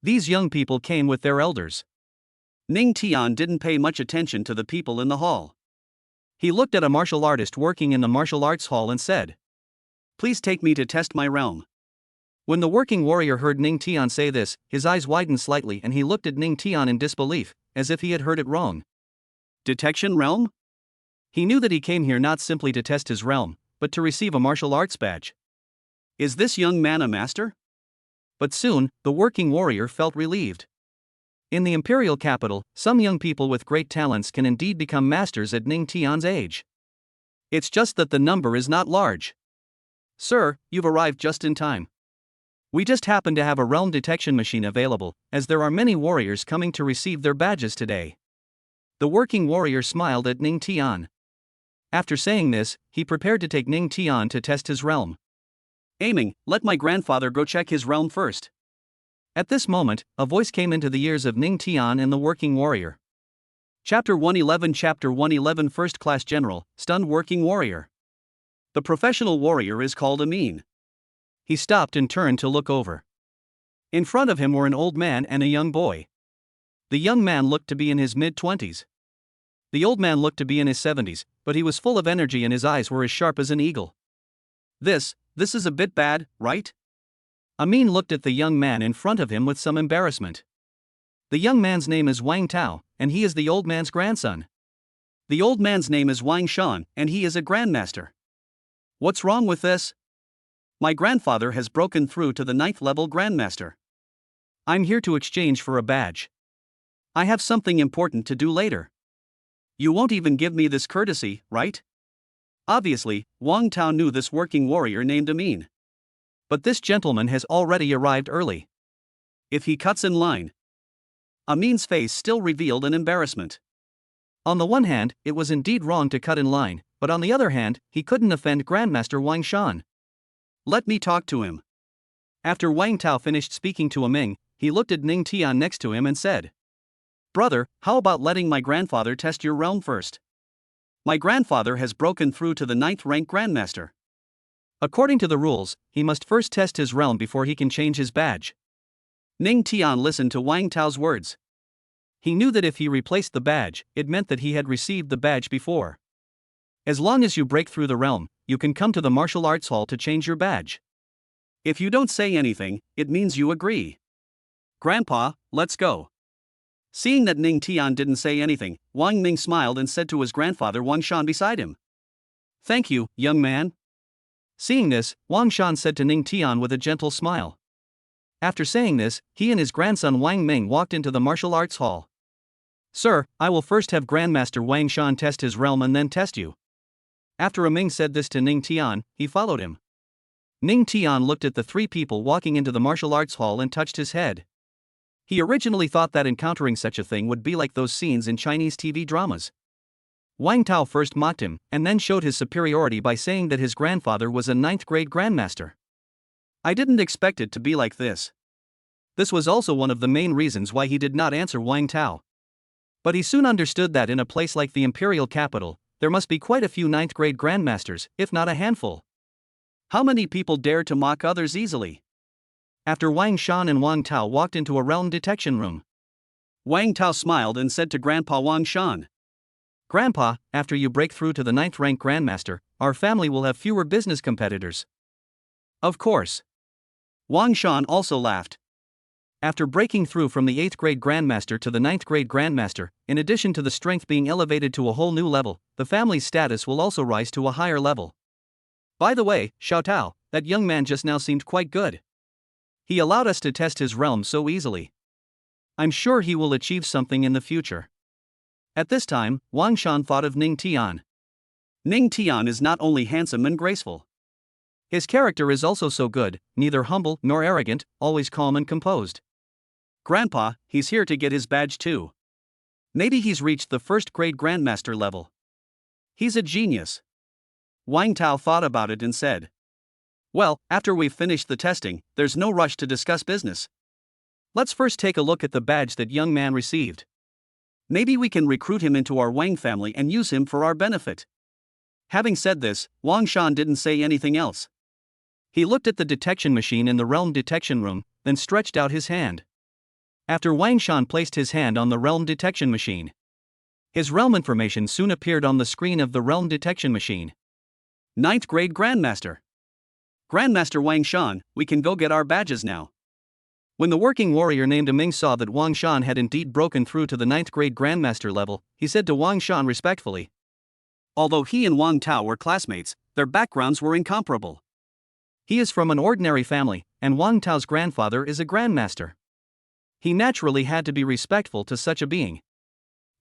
These young people came with their elders. Ning Tian didn't pay much attention to the people in the hall. He looked at a martial artist working in the martial arts hall and said, "Please take me to test my realm." When the working warrior heard Ning Tian say this, his eyes widened slightly and he looked at Ning Tian in disbelief, as if he had heard it wrong. Detection realm? He knew that he came here not simply to test his realm, but to receive a martial arts badge. Is this young man a master? But soon, the working warrior felt relieved. In the imperial capital, some young people with great talents can indeed become masters at Ning Tian's age. It's just that the number is not large. "Sir, you've arrived just in time. We just happen to have a realm detection machine available, as there are many warriors coming to receive their badges today." The working warrior smiled at Ning Tian. After saying this, he prepared to take Ning Tian to test his realm. Aiming, let my grandfather go check his realm first. At this moment, a voice came into the ears of Ning Tian and the working warrior. Chapter 111 First Class General, Stunned Working Warrior. The professional warrior is called Amin. He stopped and turned to look over. In front of him were an old man and a young boy. The young man looked to be in his mid-20s. The old man looked to be in his 70s, but he was full of energy and his eyes were as sharp as an eagle. This is a bit bad, right? Amin looked at the young man in front of him with some embarrassment. The young man's name is Wang Tao, and he is the old man's grandson. The old man's name is Wang Shan, and he is a grandmaster. What's wrong with this? My grandfather has broken through to the 9th level grandmaster. I'm here to exchange for a badge. I have something important to do later. You won't even give me this courtesy, right? Obviously, Wang Tao knew this working warrior named Amin. But this gentleman has already arrived early. If he cuts in line. Amin's face still revealed an embarrassment. On the one hand, it was indeed wrong to cut in line, but on the other hand, he couldn't offend Grandmaster Wang Shan. Let me talk to him. After Wang Tao finished speaking to Aming, he looked at Ning Tian next to him and said, "Brother, how about letting my grandfather test your realm first? My grandfather has broken through to the 9th rank Grandmaster. According to the rules, he must first test his realm before he can change his badge." Ning Tian listened to Wang Tao's words. He knew that if he replaced the badge, it meant that he had received the badge before. As long as you break through the realm, you can come to the martial arts hall to change your badge. If you don't say anything, it means you agree. Grandpa, let's go. Seeing that Ning Tian didn't say anything, Wang Ming smiled and said to his grandfather Wang Shan beside him, "Thank you, young man." Seeing this, Wang Shan said to Ning Tian with a gentle smile. After saying this, he and his grandson Wang Ming walked into the martial arts hall. "Sir, I will first have Grandmaster Wang Shan test his realm and then test you." After Aming said this to Ning Tian, he followed him. Ning Tian looked at the three people walking into the martial arts hall and touched his head. He originally thought that encountering such a thing would be like those scenes in Chinese TV dramas. Wang Tao first mocked him, and then showed his superiority by saying that his grandfather was a 9th grade grandmaster. I didn't expect it to be like this. This was also one of the main reasons why he did not answer Wang Tao. But he soon understood that in a place like the imperial capital, there must be quite a few 9th grade grandmasters, if not a handful. How many people dare to mock others easily? After Wang Shan and Wang Tao walked into a realm detection room, Wang Tao smiled and said to Grandpa Wang Shan, "Grandpa, after you break through to the 9th rank Grandmaster, our family will have fewer business competitors." Of course. Wang Shan also laughed. After breaking through from the 8th grade Grandmaster to the 9th grade Grandmaster, in addition to the strength being elevated to a whole new level, the family's status will also rise to a higher level. By the way, Xiao Tao, that young man just now seemed quite good. He allowed us to test his realm so easily. I'm sure he will achieve something in the future. At this time, Wang Shan thought of Ning Tian. Ning Tian is not only handsome and graceful. His character is also so good, neither humble nor arrogant, always calm and composed. Grandpa, he's here to get his badge too. Maybe he's reached the 1st grade Grandmaster level. He's a genius. Wang Tao thought about it and said, "Well, after we've finished the testing, there's no rush to discuss business. Let's first take a look at the badge that young man received. Maybe we can recruit him into our Wang family and use him for our benefit." Having said this, Wang Shan didn't say anything else. He looked at the detection machine in the realm detection room, then stretched out his hand. After Wang Shan placed his hand on the realm detection machine, his realm information soon appeared on the screen of the realm detection machine. 9th grade Grandmaster. Grandmaster Wang Shan, we can go get our badges now. When the working warrior named Aming saw that Wang Shan had indeed broken through to the 9th grade Grandmaster level, he said to Wang Shan respectfully. Although he and Wang Tao were classmates, their backgrounds were incomparable. He is from an ordinary family, and Wang Tao's grandfather is a grandmaster. He naturally had to be respectful to such a being.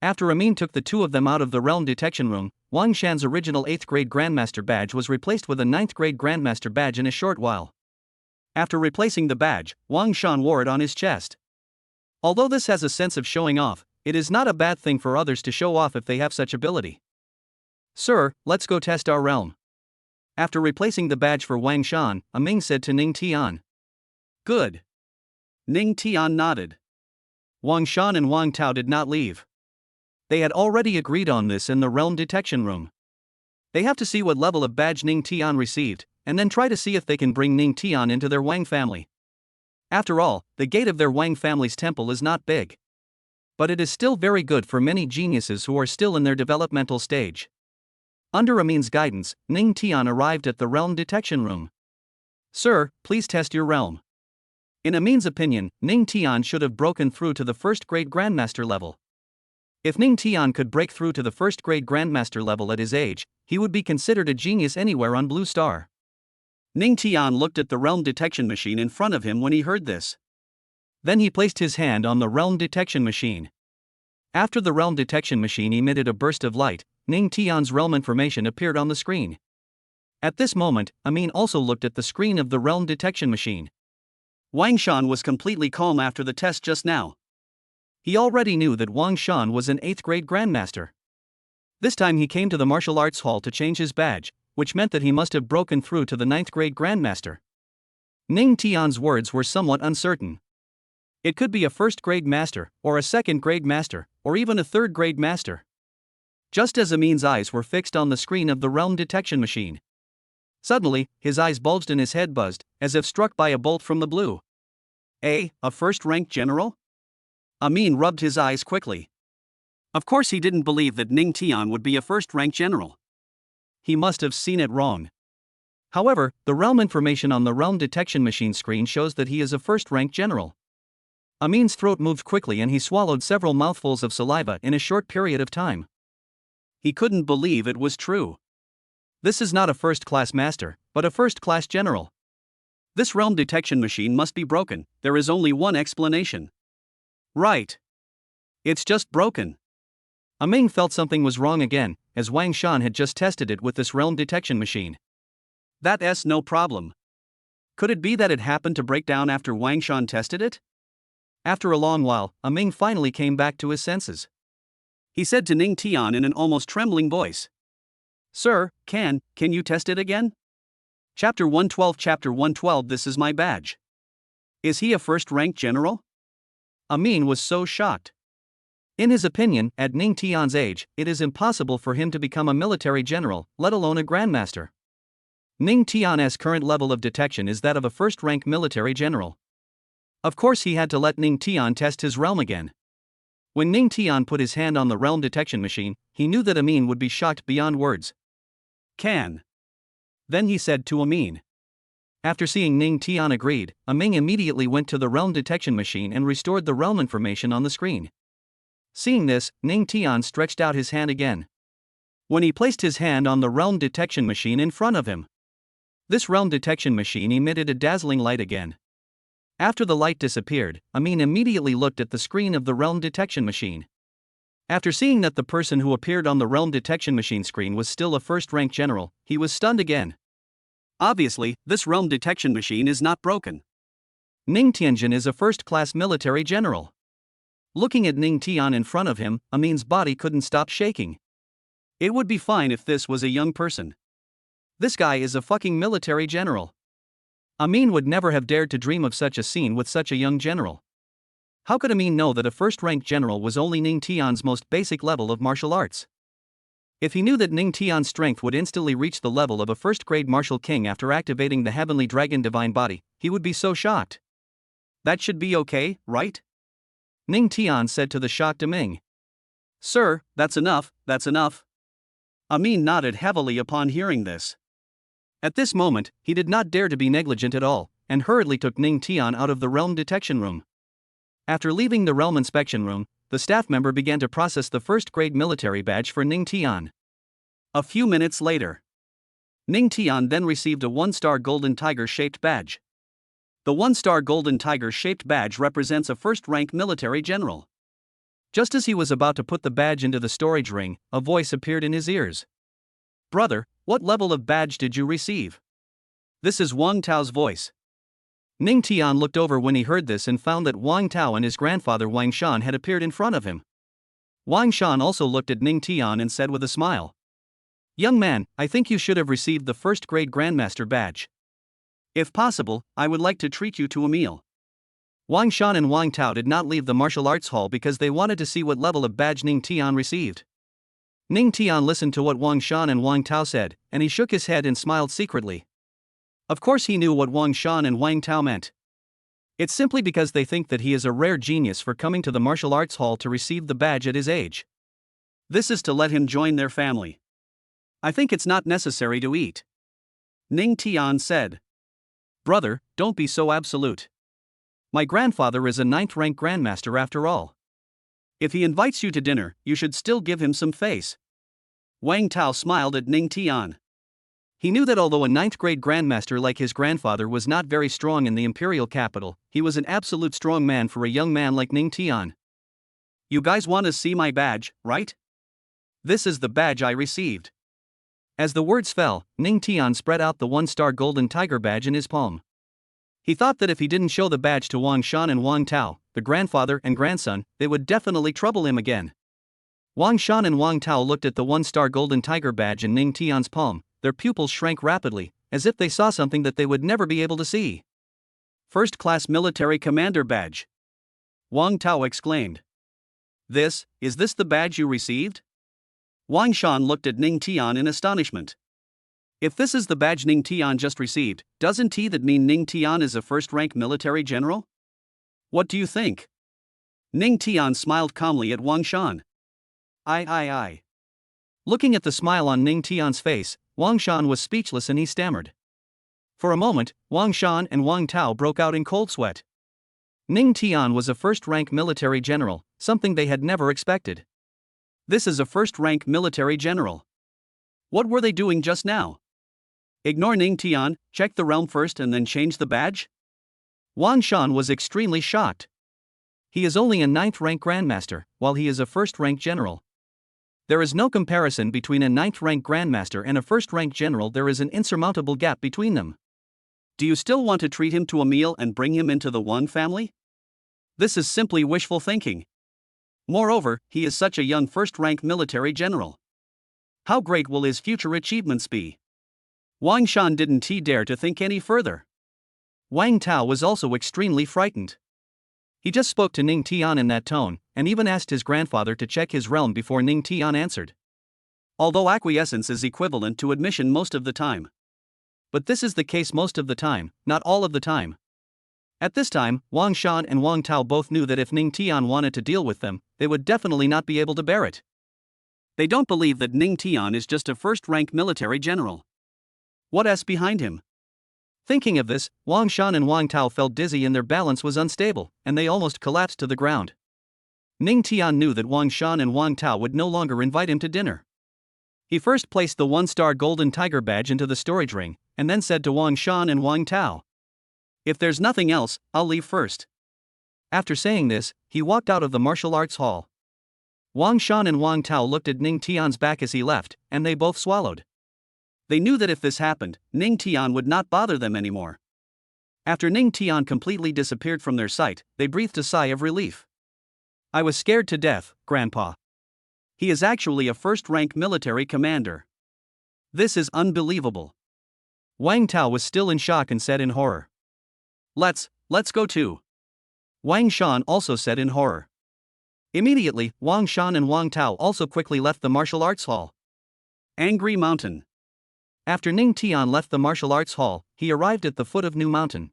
After Amin took the two of them out of the realm detection room, Wang Shan's original 8th grade Grandmaster badge was replaced with a 9th grade Grandmaster badge in a short while. After replacing the badge, Wang Shan wore it on his chest. Although this has a sense of showing off, it is not a bad thing for others to show off if they have such ability. "Sir, let's go test our realm." After replacing the badge for Wang Shan, Aming said to Ning Tian. "Good." Ning Tian nodded. Wang Shan and Wang Tao did not leave. They had already agreed on this in the realm detection room. They have to see what level of badge Ning Tian received, and then try to see if they can bring Ning Tian into their Wang family. After all, the gate of their Wang family's temple is not big. But it is still very good for many geniuses who are still in their developmental stage. Under Amin's guidance, Ning Tian arrived at the realm detection room. "Sir, please test your realm." In Amin's opinion, Ning Tian should have broken through to the 1st grade Grandmaster level. If Ning Tian could break through to the 1st grade Grandmaster level at his age, he would be considered a genius anywhere on Blue Star. Ning Tian looked at the realm detection machine in front of him when he heard this. Then he placed his hand on the realm detection machine. After the realm detection machine emitted a burst of light, Ning Tian's realm information appeared on the screen. At this moment, Amin also looked at the screen of the realm detection machine. Wang Shan was completely calm after the test just now. He already knew that Wang Shan was an 8th grade grandmaster. This time he came to the martial arts hall to change his badge, which meant that he must have broken through to the 9th grade grandmaster. Ning Tian's words were somewhat uncertain. It could be a 1st grade master, or a 2nd grade master, or even a 3rd grade master. Just as Amin's eyes were fixed on the screen of the realm detection machine. Suddenly, his eyes bulged and his head buzzed, as if struck by a bolt from the blue. A 1st rank general? Amin rubbed his eyes quickly. Of course he didn't believe that Ning Tian would be a 1st rank general. He must have seen it wrong. However, the realm information on the realm detection machine screen shows that he is a 1st rank general. Amin's throat moved quickly and he swallowed several mouthfuls of saliva in a short period of time. He couldn't believe it was true. This is not a 1st-class master, but a 1st-class general. This realm detection machine must be broken. There is only one explanation. Right. It's just broken. Amin felt something was wrong again, as Wang Shan had just tested it with this realm detection machine. That's no problem. Could it be that it happened to break down after Wang Shan tested it? After a long while, Amin finally came back to his senses. He said to Ning Tian in an almost trembling voice. Sir, can you test it again? Chapter 112. This is my badge. Is he a 1st rank general? Amin was so shocked. In his opinion, at Ning Tian's age, it is impossible for him to become a military general, let alone a grandmaster. Ning Tian's current level of detection is that of a 1st rank military general. Of course he had to let Ning Tian test his realm again. When Ning Tian put his hand on the realm detection machine, he knew that Amin would be shocked beyond words. Can. Then he said to Amin. After seeing Ning Tian agreed, Amin immediately went to the realm detection machine and restored the realm information on the screen. Seeing this, Ning Tian stretched out his hand again. When he placed his hand on the realm detection machine in front of him, this realm detection machine emitted a dazzling light again. After the light disappeared, Amin immediately looked at the screen of the realm detection machine. After seeing that the person who appeared on the realm detection machine screen was still a 1st rank general, he was stunned again. Obviously, this realm detection machine is not broken. Ning Tianjin is a 1st-class military general. Looking at Ning Tian in front of him, Amin's body couldn't stop shaking. It would be fine if this was a young person. This guy is a fucking military general. Amin would never have dared to dream of such a scene with such a young general. How could Amin know that a 1st-rank general was only Ning Tian's most basic level of martial arts? If he knew that Ning Tian's strength would instantly reach the level of a 1st-grade martial king after activating the heavenly dragon divine body, he would be so shocked. That should be okay, right? Ning Tian said to the shocked Amin. Sir, that's enough. Amin nodded heavily upon hearing this. At this moment, he did not dare to be negligent at all, and hurriedly took Ning Tian out of the realm detection room. After leaving the realm inspection room, the staff member began to process the 1st-grade military badge for Ning Tian. A few minutes later, Ning Tian then received a 1-star golden tiger-shaped badge. The 1-star golden tiger-shaped badge represents a 1st-rank military general. Just as he was about to put the badge into the storage ring, a voice appeared in his ears. Brother, what level of badge did you receive? This is Wang Tao's voice. Ning Tian looked over when he heard this and found that Wang Tao and his grandfather Wang Shan had appeared in front of him. Wang Shan also looked at Ning Tian and said with a smile. Young man, I think you should have received the 1st-grade grandmaster badge. If possible, I would like to treat you to a meal. Wang Shan and Wang Tao did not leave the martial arts hall because they wanted to see what level of badge Ning Tian received. Ning Tian listened to what Wang Shan and Wang Tao said, and he shook his head and smiled secretly. Of course he knew what Wang Shan and Wang Tao meant. It's simply because they think that he is a rare genius for coming to the martial arts hall to receive the badge at his age. This is to let him join their family. I think it's not necessary to eat. Ning Tian said. Brother, don't be so absolute. My grandfather is a 9th-rank grandmaster after all. If he invites you to dinner, you should still give him some face. Wang Tao smiled at Ning Tian. He knew that although a 9th-grade grandmaster like his grandfather was not very strong in the imperial capital, he was an absolute strong man for a young man like Ning Tian. You guys want to see my badge, right? This is the badge I received. As the words fell, Ning Tian spread out the one-star golden tiger badge in his palm. He thought that if he didn't show the badge to Wang Shan and Wang Tao, the grandfather and grandson, they would definitely trouble him again. Wang Shan and Wang Tao looked at the one-star golden tiger badge in Ning Tian's palm. Their pupils shrank rapidly, as if they saw something that they would never be able to see. First-class military commander badge. Wang Tao exclaimed. Is this the badge you received? Wang Shan looked at Ning Tian in astonishment. If this is the badge Ning Tian just received, doesn't that mean Ning Tian is a first-rank military general? What do you think? Ning Tian smiled calmly at Wang Shan. I. Looking at the smile on Ning Tian's face, Wang Shan was speechless and he stammered. For a moment, Wang Shan and Wang Tao broke out in cold sweat. Ning Tian was a first-rank military general, something they had never expected. This is a first-rank military general. What were they doing just now? Ignore Ning Tian, check the realm first and then change the badge? Wang Shan was extremely shocked. He is only a 9th-rank grandmaster, while he is a first-rank general. There is no comparison between a 9th-rank grandmaster and a first-rank general. There is an insurmountable gap between them. Do you still want to treat him to a meal and bring him into the One family? This is simply wishful thinking. Moreover, he is such a young first-rank military general. How great will his future achievements be? Wang Shan didn't dare to think any further. Wang Tao was also extremely frightened. He just spoke to Ning Tian in that tone, and even asked his grandfather to check his realm before Ning Tian answered. Although acquiescence is equivalent to admission most of the time. But this is the case most of the time, not all of the time. At this time, Wang Shan and Wang Tao both knew that if Ning Tian wanted to deal with them, they would definitely not be able to bear it. They don't believe that Ning Tian is just a first-rank military general. What else behind him? Thinking of this, Wang Shan and Wang Tao felt dizzy and their balance was unstable, and they almost collapsed to the ground. Ning Tian knew that Wang Shan and Wang Tao would no longer invite him to dinner. He first placed the one-star golden tiger badge into the storage ring, and then said to Wang Shan and Wang Tao, "If there's nothing else, I'll leave first." After saying this, he walked out of the martial arts hall. Wang Shan and Wang Tao looked at Ning Tian's back as he left, and they both swallowed. They knew that if this happened, Ning Tian would not bother them anymore. After Ning Tian completely disappeared from their sight, they breathed a sigh of relief. I was scared to death, Grandpa. He is actually a first-rank military commander. This is unbelievable. Wang Tao was still in shock and said in horror. Let's go too. Wang Shan also said in horror. Immediately, Wang Shan and Wang Tao also quickly left the martial arts hall. Angry Mountain. After Ning Tian left the martial arts hall, he arrived at the foot of New Mountain.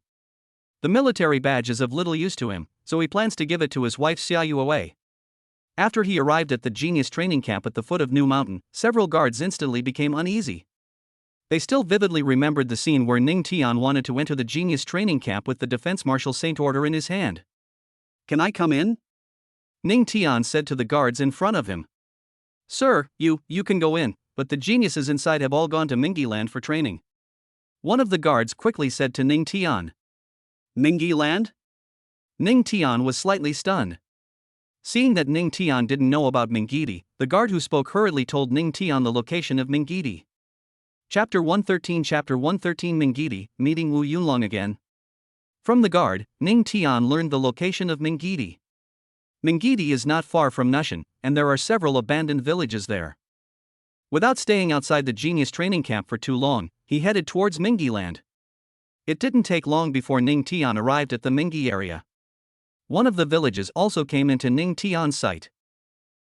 The military badge is of little use to him, so he plans to give it to his wife Xiaoyu away. After he arrived at the genius training camp at the foot of New Mountain, several guards instantly became uneasy. They still vividly remembered the scene where Ning Tian wanted to enter the genius training camp with the Defense Martial Saint Order in his hand. Can I come in? Ning Tian said to the guards in front of him. Sir, you can go in, but the geniuses inside have all gone to Mingi Land for training. One of the guards quickly said to Ning Tian. Mingi Land? Ning Tian was slightly stunned. Seeing that Ning Tian didn't know about Mingidi, the guard who spoke hurriedly told Ning Tian the location of Mingidi. Chapter 113 Mingidi, meeting Wu Yunlong again. From the guard, Ning Tian learned the location of Mingidi. Mingidi is not far from Nushan, and there are several abandoned villages there. Without staying outside the genius training camp for too long, he headed towards Mingi Land. It didn't take long before Ning Tian arrived at the Mingi area. One of the villages also came into Ning Tian's sight.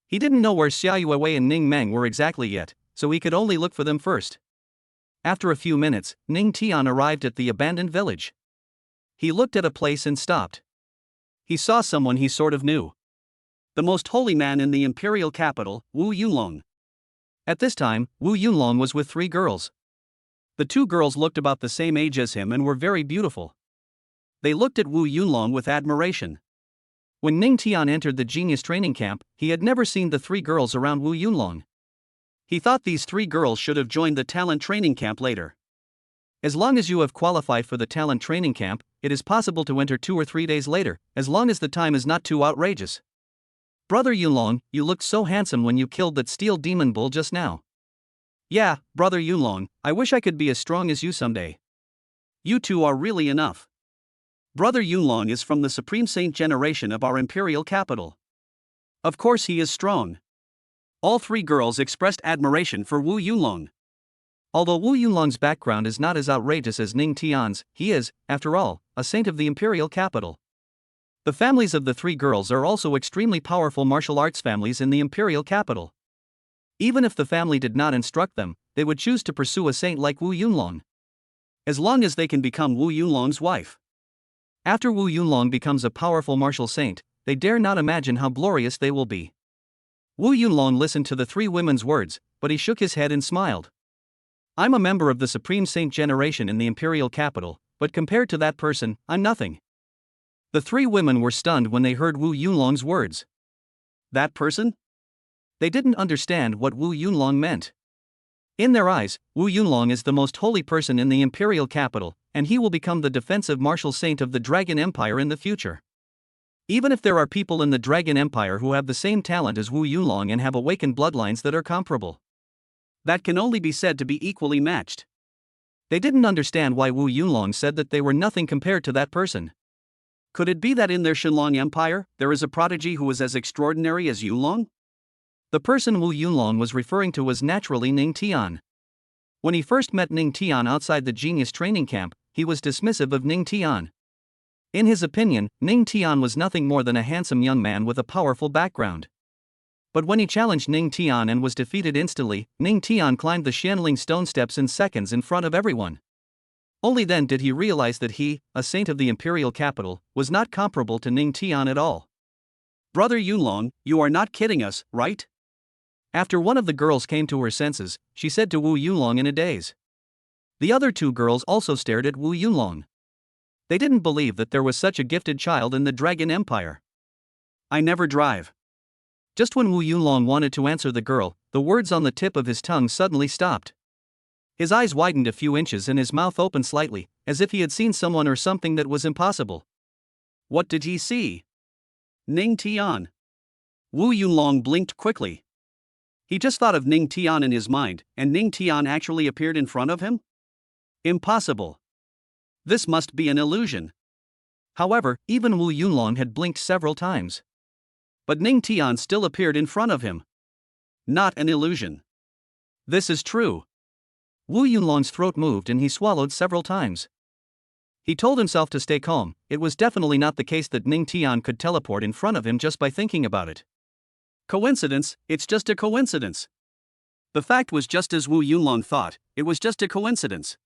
He didn't know where Xiaoyu Wei and Ning Meng were exactly yet, so he could only look for them first. After a few minutes, Ning Tian arrived at the abandoned village. He looked at a place and stopped. He saw someone he sort of knew. The most holy man in the imperial capital, Wu Yunlong. At this time, Wu Yunlong was with 3 girls. The 2 girls looked about the same age as him and were very beautiful. They looked at Wu Yunlong with admiration. When Ning Tian entered the genius training camp, he had never seen the 3 girls around Wu Yunlong. He thought these 3 girls should have joined the talent training camp later. As long as you have qualified for the talent training camp, it is possible to enter 2 or 3 days later, as long as the time is not too outrageous. Brother Yulong, you looked so handsome when you killed that steel demon bull just now. Yeah, Brother Yulong, I wish I could be as strong as you someday. You two are really enough. Brother Yulong is from the Supreme Saint generation of our imperial capital. Of course he is strong. All three girls expressed admiration for Wu Yulong. Although Wu Yulong's background is not as outrageous as Ning Tian's, he is, after all, a saint of the imperial capital. The families of the three girls are also extremely powerful martial arts families in the imperial capital. Even if the family did not instruct them, they would choose to pursue a saint like Wu Yulong, as long as they can become Wu Yulong's wife. After Wu Yulong becomes a powerful martial saint, they dare not imagine how glorious they will be. Wu Yulong listened to the three women's words, but he shook his head and smiled. I'm a member of the Supreme Saint generation in the imperial capital, but compared to that person, I'm nothing. The three women were stunned when they heard Wu Yulong's words. That person? They didn't understand what Wu Yulong meant. In their eyes, Wu Yulong is the most holy person in the imperial capital, and he will become the defensive martial saint of the Dragon Empire in the future. Even if there are people in the Dragon Empire who have the same talent as Wu Yulong and have awakened bloodlines that are comparable, that can only be said to be equally matched. They didn't understand why Wu Yulong said that they were nothing compared to that person. Could it be that in their Shenlong Empire, there is a prodigy who is as extraordinary as Yulong? The person Wu Yulong was referring to was naturally Ning Tian. When he first met Ning Tian outside the genius training camp, he was dismissive of Ning Tian. In his opinion, Ning Tian was nothing more than a handsome young man with a powerful background. But when he challenged Ning Tian and was defeated instantly, Ning Tian climbed the Xianling stone steps in seconds in front of everyone. Only then did he realize that he, a saint of the imperial capital, was not comparable to Ning Tian at all. Brother Yulong, you are not kidding us, right? After one of the girls came to her senses, she said to Wu Yulong in a daze. The other two girls also stared at Wu Yulong. They didn't believe that there was such a gifted child in the Dragon Empire. I never drive. Just when Wu Yulong wanted to answer the girl, the words on the tip of his tongue suddenly stopped. His eyes widened a few inches and his mouth opened slightly, as if he had seen someone or something that was impossible. What did he see? Ning Tian. Wu Yulong blinked quickly. He just thought of Ning Tian in his mind, and Ning Tian actually appeared in front of him? Impossible. This must be an illusion. However, even Wu Yulong had blinked several times. But Ning Tian still appeared in front of him. Not an illusion. This is true. Wu Yulong's throat moved and he swallowed several times. He told himself to stay calm. It was definitely not the case that Ning Tian could teleport in front of him just by thinking about it. Coincidence, it's just a coincidence. The fact was just as Wu Yulong thought, it was just a coincidence.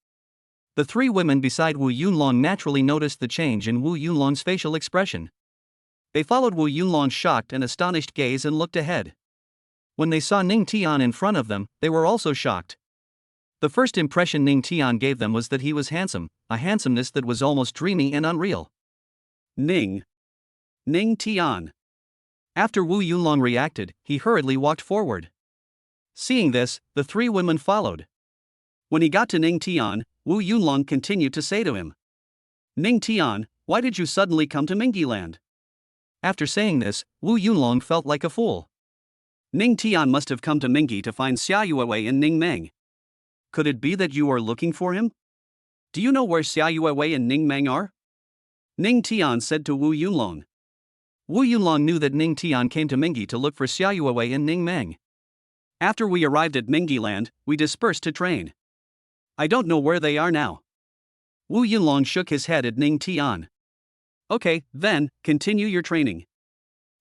The three women beside Wu Yulong naturally noticed the change in Wu Yulong's facial expression. They followed Wu Yulong's shocked and astonished gaze and looked ahead. When they saw Ning Tian in front of them, they were also shocked. The first impression Ning Tian gave them was that he was handsome, a handsomeness that was almost dreamy and unreal. Ning Tian. After Wu Yulong reacted, he hurriedly walked forward. Seeing this, the three women followed. When he got to Ning Tian, Wu Yulong continued to say to him, Ning Tian, why did you suddenly come to Mingiland? After saying this, Wu Yulong felt like a fool. Ning Tian must have come to Mingi to find Xia Yuewei and Ning Meng. Could it be that you are looking for him? Do you know where Xia Yuewei and Ning Meng are? Ning Tian said to Wu Yulong. Wu Yulong knew that Ning Tian came to Mingi to look for Xia Yuewei and Ning Meng. After we arrived at Mingiland, we dispersed to train. I don't know where they are now. Wu Yulong shook his head at Ning Tian. Okay, then, continue your training.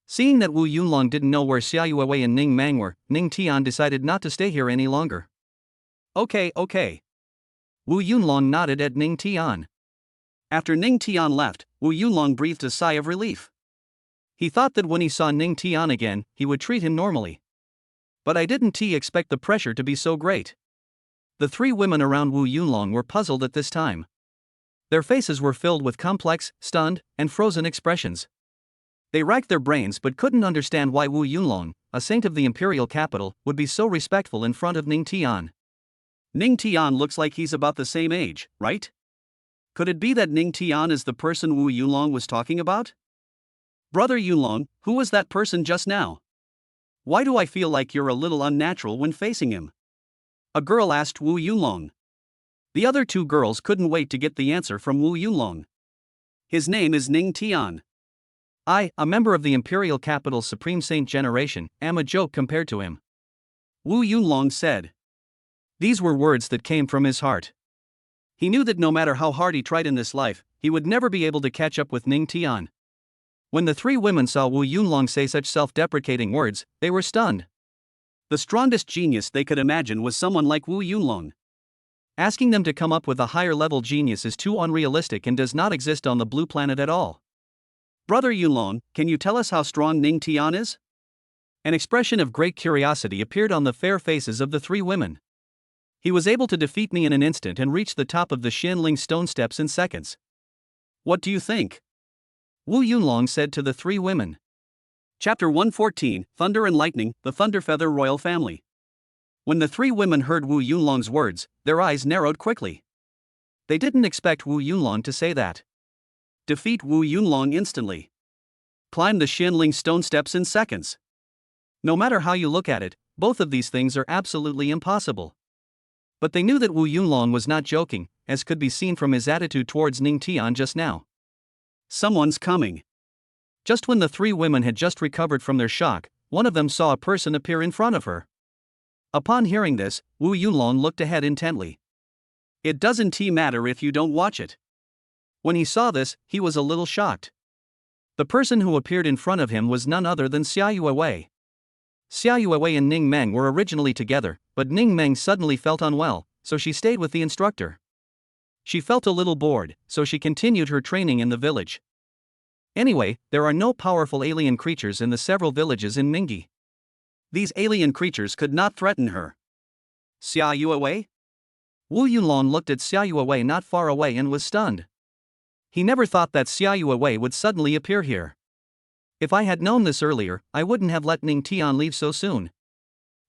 Seeing that Wu Yulong didn't know where Xia Yuewei and Ning Meng were, Ning Tian decided not to stay here any longer. Okay. Wu Yulong nodded at Ning Tian. After Ning Tian left, Wu Yulong breathed a sigh of relief. He thought that when he saw Ning Tian again, he would treat him normally. But I didn't expect the pressure to be so great. The three women around Wu Yulong were puzzled at this time. Their faces were filled with complex, stunned, and frozen expressions. They racked their brains but couldn't understand why Wu Yulong, a saint of the imperial capital, would be so respectful in front of Ning Tian. Ning Tian looks like he's about the same age, right? Could it be that Ning Tian is the person Wu Yulong was talking about? Brother Yunlong, who was that person just now? Why do I feel like you're a little unnatural when facing him? A girl asked Wu Yunlong. The other two girls couldn't wait to get the answer from Wu Yunlong. His name is Ning Tian. I, a member of the Imperial Capital's Supreme Saint generation, am a joke compared to him. Wu Yunlong said. These were words that came from his heart. He knew that no matter how hard he tried in this life, he would never be able to catch up with Ning Tian. When the three women saw Wu Yunlong say such self-deprecating words, they were stunned. The strongest genius they could imagine was someone like Wu Yunlong. Asking them to come up with a higher-level genius is too unrealistic and does not exist on the blue planet at all. Brother Yunlong, can you tell us how strong Ning Tian is? An expression of great curiosity appeared on the fair faces of the three women. He was able to defeat me in an instant and reach the top of the Xianling stone steps in seconds. What do you think? Wu Yunlong said to the three women. Chapter 114, Thunder and Lightning, the Thunderfeather Royal Family. When the three women heard Wu Yunlong's words, their eyes narrowed quickly. They didn't expect Wu Yunlong to say that. Defeat Wu Yunlong instantly. Climb the Xianling stone steps in seconds. No matter how you look at it, both of these things are absolutely impossible. But they knew that Wu Yunlong was not joking, as could be seen from his attitude towards Ning Tian just now. Someone's coming. Just when the three women had just recovered from their shock, one of them saw a person appear in front of her. Upon hearing this, Wu Yunlong looked ahead intently. It doesn't matter if you don't watch it. When he saw this, he was a little shocked. The person who appeared in front of him was none other than Xia Yuewei. Xia Yuewei and Ning Meng were originally together, but Ning Meng suddenly felt unwell, so she stayed with the instructor. She felt a little bored, so she continued her training in the village. Anyway, there are no powerful alien creatures in the several villages in Mingi. These alien creatures could not threaten her. Xia Yuewei? Wu Yunlong looked at Xia Yuewei not far away and was stunned. He never thought that Xia Yuewei would suddenly appear here. If I had known this earlier, I wouldn't have let Ning Tian leave so soon.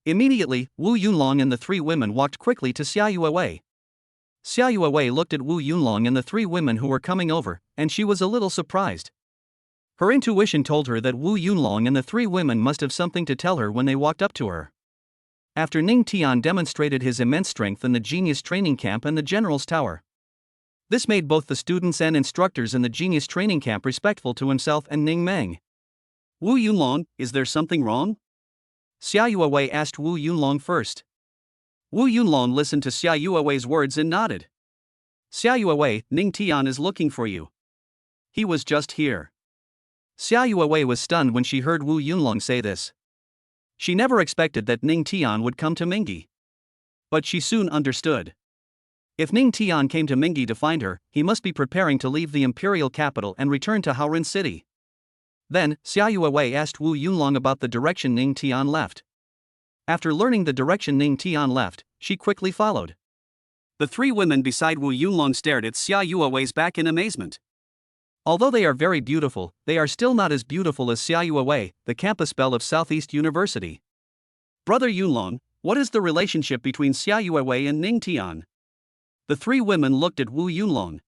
Immediately, Wu Yunlong and the three women walked quickly to Xia Yuewei. Xia Yuewei looked at Wu Yunlong and the three women who were coming over, and she was a little surprised. Her intuition told her that Wu Yunlong and the three women must have something to tell her when they walked up to her. After Ning Tian demonstrated his immense strength in the Genius Training Camp and the General's Tower. This made both the students and instructors in the Genius Training Camp respectful to himself and Ning Meng. Wu Yunlong, is there something wrong? Xia Yuewei asked Wu Yunlong first. Wu Yunlong listened to Xia Yuewei's words and nodded. Xia Yuewei, Ning Tian is looking for you. He was just here. Xia Yuewei was stunned when she heard Wu Yunlong say this. She never expected that Ning Tian would come to Mingi. But she soon understood. If Ning Tian came to Mingi to find her, he must be preparing to leave the imperial capital and return to Haoren City. Then, Xia Yuewei asked Wu Yunlong about the direction Ning Tian left. After learning the direction Ning Tian left, she quickly followed. The three women beside Wu Yunlong stared at Xia Yuewei's back in amazement. Although they are very beautiful, they are still not as beautiful as Xia Yuewei, the campus belle of Southeast University. Brother Yunlong, what is the relationship between Xia Yuewei and Ning Tian? The three women looked at Wu Yunlong.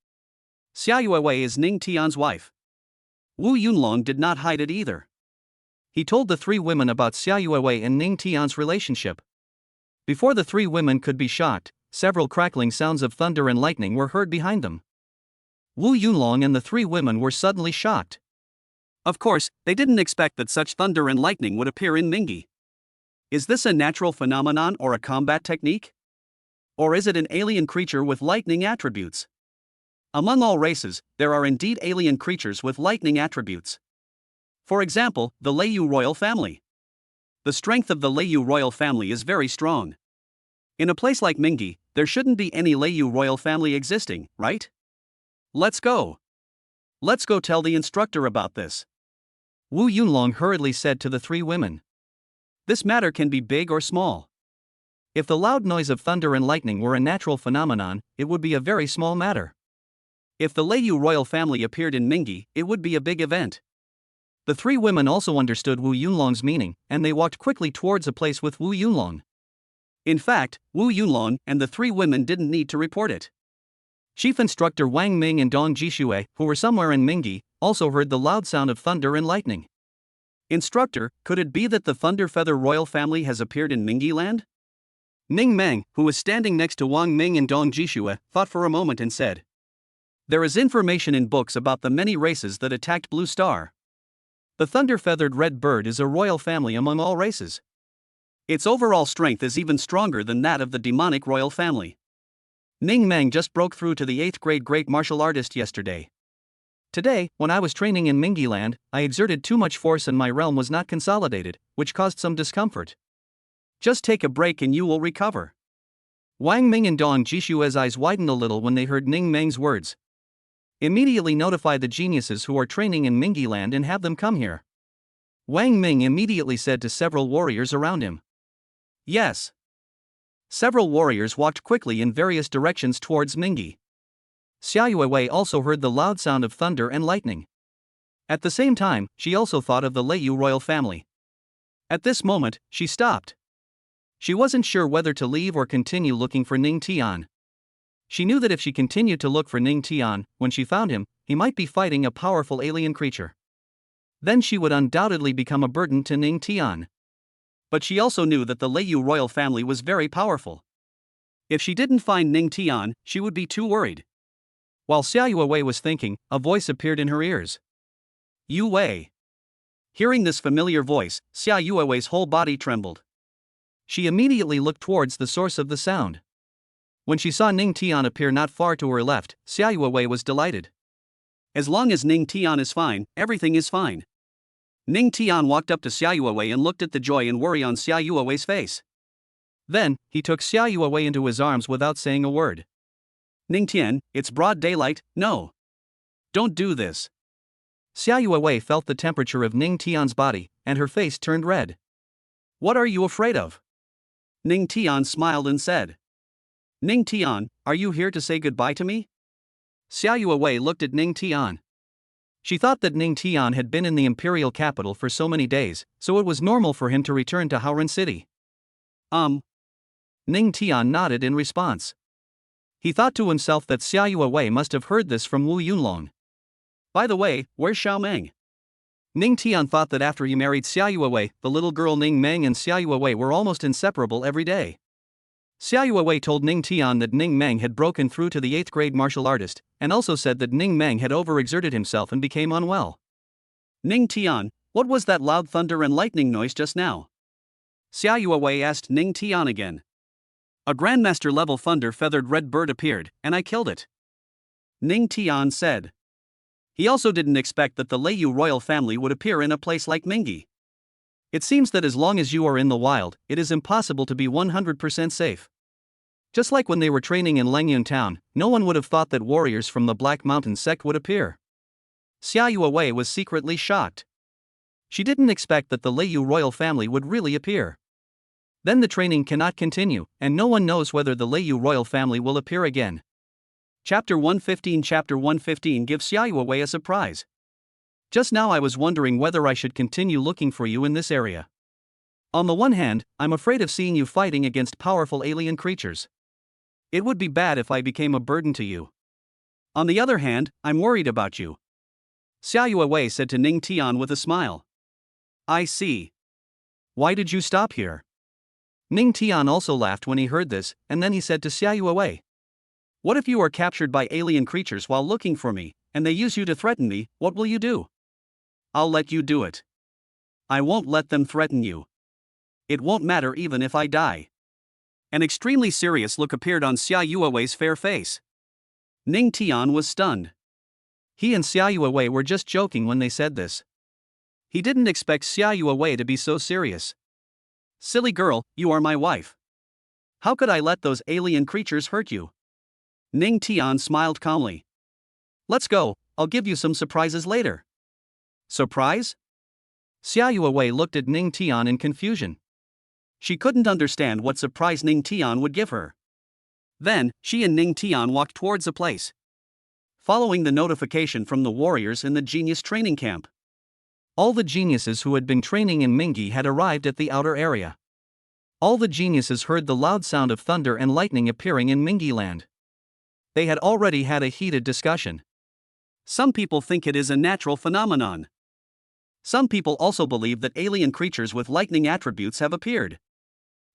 Xia Yuewei is Ning Tian's wife. Wu Yunlong did not hide it either. He told the three women about Xia Yuewei and Ning Tian's relationship. Before the three women could be shocked, several crackling sounds of thunder and lightning were heard behind them. Wu Yunlong and the three women were suddenly shocked. Of course, they didn't expect that such thunder and lightning would appear in Mingi. Is this a natural phenomenon or a combat technique? Or is it an alien creature with lightning attributes? Among all races, there are indeed alien creatures with lightning attributes. For example, the Leiyu royal family. The strength of the Leiyu royal family is very strong. In a place like Mingi, there shouldn't be any Leiyu royal family existing, right? Let's go. Let's go tell the instructor about this. Wu Yunlong hurriedly said to the three women. This matter can be big or small. If the loud noise of thunder and lightning were a natural phenomenon, it would be a very small matter. If the Leiyu royal family appeared in Mingi, it would be a big event. The three women also understood Wu Yunlong's meaning, and they walked quickly towards a place with Wu Yunlong. In fact, Wu Yunlong and the three women didn't need to report it. Chief Instructor Wang Ming and Dong Jishue, who were somewhere in Mingi, also heard the loud sound of thunder and lightning. Instructor, could it be that the Thunder Feather royal family has appeared in Mingi land? Ning Meng, who was standing next to Wang Ming and Dong Jishue, thought for a moment and said, "There is information in books about the many races that attacked Blue Star. The thunder-feathered red bird is a royal family among all races. Its overall strength is even stronger than that of the demonic royal family. Ning Meng just broke through to the 8th grade great martial artist yesterday. Today, when I was training in Mingi land, I exerted too much force and my realm was not consolidated, which caused some discomfort. Just take a break and you will recover." Wang Ming and Dong Jishue's eyes widened a little when they heard Ning Meng's words. "Immediately notify the geniuses who are training in Mingi land and have them come here." Wang Ming immediately said to several warriors around him. "Yes." Several warriors walked quickly in various directions towards Mingi. Xia Yuewei also heard the loud sound of thunder and lightning. At the same time, she also thought of the Leiyu royal family. At this moment, she stopped. She wasn't sure whether to leave or continue looking for Ning Tian. She knew that if she continued to look for Ning Tian, when she found him, he might be fighting a powerful alien creature. Then she would undoubtedly become a burden to Ning Tian. But she also knew that the Leiyu royal family was very powerful. If she didn't find Ning Tian, she would be too worried. While Xia Yuewei was thinking, a voice appeared in her ears. "Yu Wei." Hearing this familiar voice, Xia Yuewei's whole body trembled. She immediately looked towards the source of the sound. When she saw Ning Tian appear not far to her left, Xia Yuewei was delighted. As long as Ning Tian is fine, everything is fine. Ning Tian walked up to Xia Yuewei and looked at the joy and worry on Xia Yuewei's face. Then, he took Xia Yuewei into his arms without saying a word. "Ning Tian, it's broad daylight, no. Don't do this." Xia Yuewei felt the temperature of Ning Tian's body, and her face turned red. "What are you afraid of?" Ning Tian smiled and said. "Ning Tian, are you here to say goodbye to me?" Xia Yuewei looked at Ning Tian. She thought that Ning Tian had been in the imperial capital for so many days, so it was normal for him to return to Haoren City. Ning Tian nodded in response. He thought to himself that Xia Yuewei must have heard this from Wu Yunlong. "By the way, where's Xiao Meng?" Ning Tian thought that after he married Xia Yuewei, the little girl Ning Meng and Xia Yuewei were almost inseparable every day. Xia Yuewei told Ning Tian that Ning Meng had broken through to the 8th grade martial artist, and also said that Ning Meng had overexerted himself and became unwell. "Ning Tian, what was that loud thunder and lightning noise just now?" Xia Yuewei asked Ning Tian again. "A Grandmaster level thunder feathered red bird appeared, and I killed it," Ning Tian said. He also didn't expect that the Leiyu royal family would appear in a place like Mingi. It seems that as long as you are in the wild, it is impossible to be 100% safe. Just like when they were training in Lengyun town, no one would have thought that warriors from the Black Mountain sect would appear. Xia Yuewei was secretly shocked. She didn't expect that the Leiyu royal family would really appear. Then the training cannot continue, and no one knows whether the Leiyu royal family will appear again. Chapter 115 Chapter 115 gives Xia Yuewei a surprise. "Just now I was wondering whether I should continue looking for you in this area. On the one hand, I'm afraid of seeing you fighting against powerful alien creatures. It would be bad if I became a burden to you. On the other hand, I'm worried about you," Xia Yuewei said to Ning Tian with a smile. "I see. Why did you stop here?" Ning Tian also laughed when he heard this, and then he said to Xia Yuewei, "What if you are captured by alien creatures while looking for me, and they use you to threaten me, what will you do?" "I'll let you do it. I won't let them threaten you. It won't matter even if I die." An extremely serious look appeared on Xia Yuewei's fair face. Ning Tian was stunned. He and Xia Yuewei were just joking when they said this. He didn't expect Xia Yuewei to be so serious. "Silly girl, you are my wife. How could I let those alien creatures hurt you?" Ning Tian smiled calmly. "Let's go, I'll give you some surprises later." "Surprise?" Xia Yuewei looked at Ning Tian in confusion. She couldn't understand what surprise Ning Tian would give her. Then, she and Ning Tian walked towards a place. Following the notification from the warriors in the genius training camp. All the geniuses who had been training in Mingi had arrived at the outer area. All the geniuses heard the loud sound of thunder and lightning appearing in Mingi land. They had already had a heated discussion. Some people think it is a natural phenomenon. Some people also believe that alien creatures with lightning attributes have appeared.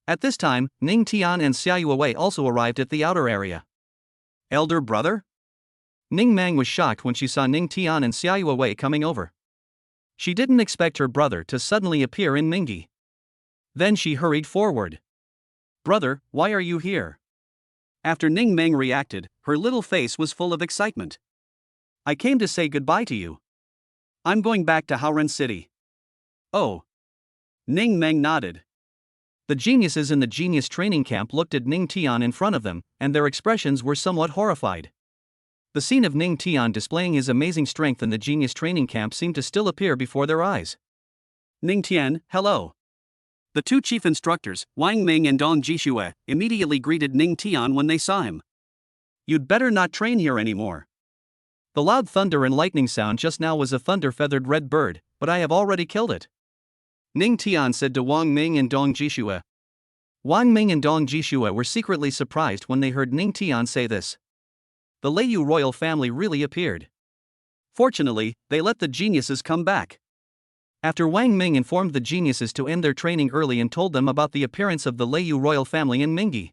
At this time, Ning Tian and Xia Yuewei also arrived at the outer area. Elder brother? Ning Mang was shocked when she saw Ning Tian and Xia Yuewei coming over. She didn't expect her brother to suddenly appear in Mingi. Then she hurried forward. Brother, why are you here? After Ning Mang reacted, her little face was full of excitement. I came to say goodbye to you. I'm going back to Haoren City. Oh. Ning Mang nodded. The geniuses in the genius training camp looked at Ning Tian in front of them, and their expressions were somewhat horrified. The scene of Ning Tian displaying his amazing strength in the genius training camp seemed to still appear before their eyes. Ning Tian, hello. The two chief instructors, Wang Ming and Dong Jishue, immediately greeted Ning Tian when they saw him. You'd better not train here anymore. The loud thunder and lightning sound just now was a thunder-feathered red bird, but I have already killed it. Ning Tian said to Wang Ming and Dong Jishue. Wang Ming and Dong Jishue were secretly surprised when they heard Ning Tian say this. The Leiyu royal family really appeared. Fortunately, they let the geniuses come back. After Wang Ming informed the geniuses to end their training early and told them about the appearance of the Leiyu royal family in Mingi,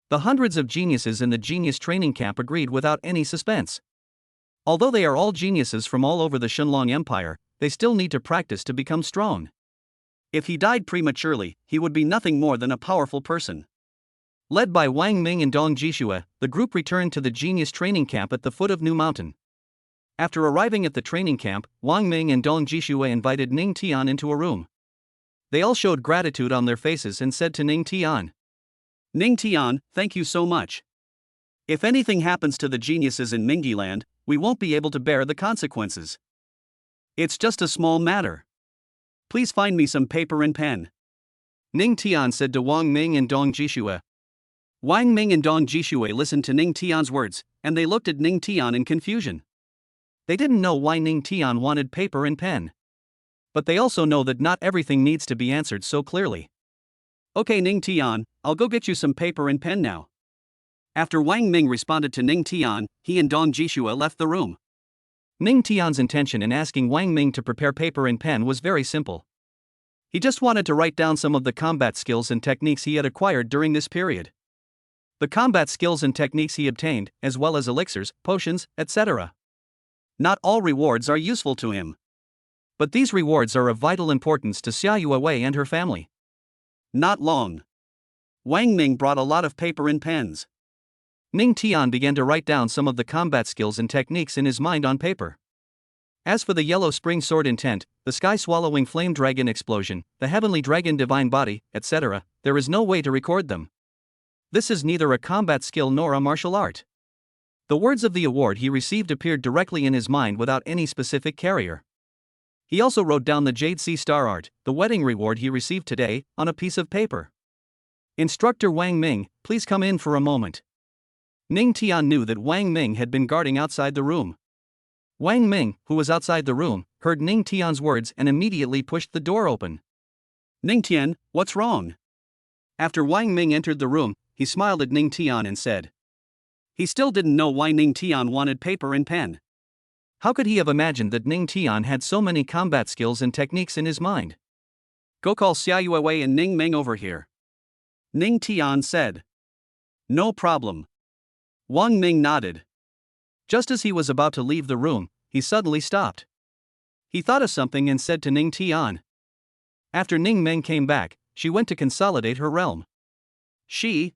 the hundreds of geniuses in the genius training camp agreed without any suspense. Although they are all geniuses from all over the Shenlong Empire, they still need to practice to become strong. If he died prematurely, he would be nothing more than a powerful person. Led by Wang Ming and Dong Jishue, the group returned to the genius training camp at the foot of New Mountain. After arriving at the training camp, Wang Ming and Dong Jishue invited Ning Tian into a room. They all showed gratitude on their faces and said to Ning Tian, Ning Tian, thank you so much. If anything happens to the geniuses in Mingi Land, we won't be able to bear the consequences. It's just a small matter. Please find me some paper and pen. Ning Tian said to Wang Ming and Dong Jishue. Wang Ming and Dong Jishue listened to Ning Tian's words, and they looked at Ning Tian in confusion. They didn't know why Ning Tian wanted paper and pen. But they also know that not everything needs to be answered so clearly. Okay Ning Tian, I'll go get you some paper and pen now. After Wang Ming responded to Ning Tian, he and Dong Jishue left the room. Ning Tian's intention in asking Wang Ming to prepare paper and pen was very simple. He just wanted to write down some of the combat skills and techniques he had acquired during this period. The combat skills and techniques he obtained, as well as elixirs, potions, etc. Not all rewards are useful to him. But these rewards are of vital importance to Xia Yuewei and her family. Not long. Wang Ming brought a lot of paper and pens. Ning Tian began to write down some of the combat skills and techniques in his mind on paper. As for the yellow spring sword intent, the sky-swallowing flame dragon explosion, the heavenly dragon divine body, etc., there is no way to record them. This is neither a combat skill nor a martial art. The words of the award he received appeared directly in his mind without any specific carrier. He also wrote down the Jade Sea Star art, the wedding reward he received today, on a piece of paper. Instructor Wang Ming, please come in for a moment. Ning Tian knew that Wang Ming had been guarding outside the room. Wang Ming, who was outside the room, heard Ning Tian's words and immediately pushed the door open. Ning Tian, what's wrong? After Wang Ming entered the room, he smiled at Ning Tian and said. He still didn't know why Ning Tian wanted paper and pen. How could he have imagined that Ning Tian had so many combat skills and techniques in his mind? Go call Xia Yuewei and Ning Meng over here. Ning Tian said. No problem. Wang Ming nodded. Just as he was about to leave the room, he suddenly stopped. He thought of something and said to Ning Tian. After Ning Meng came back, she went to consolidate her realm. She?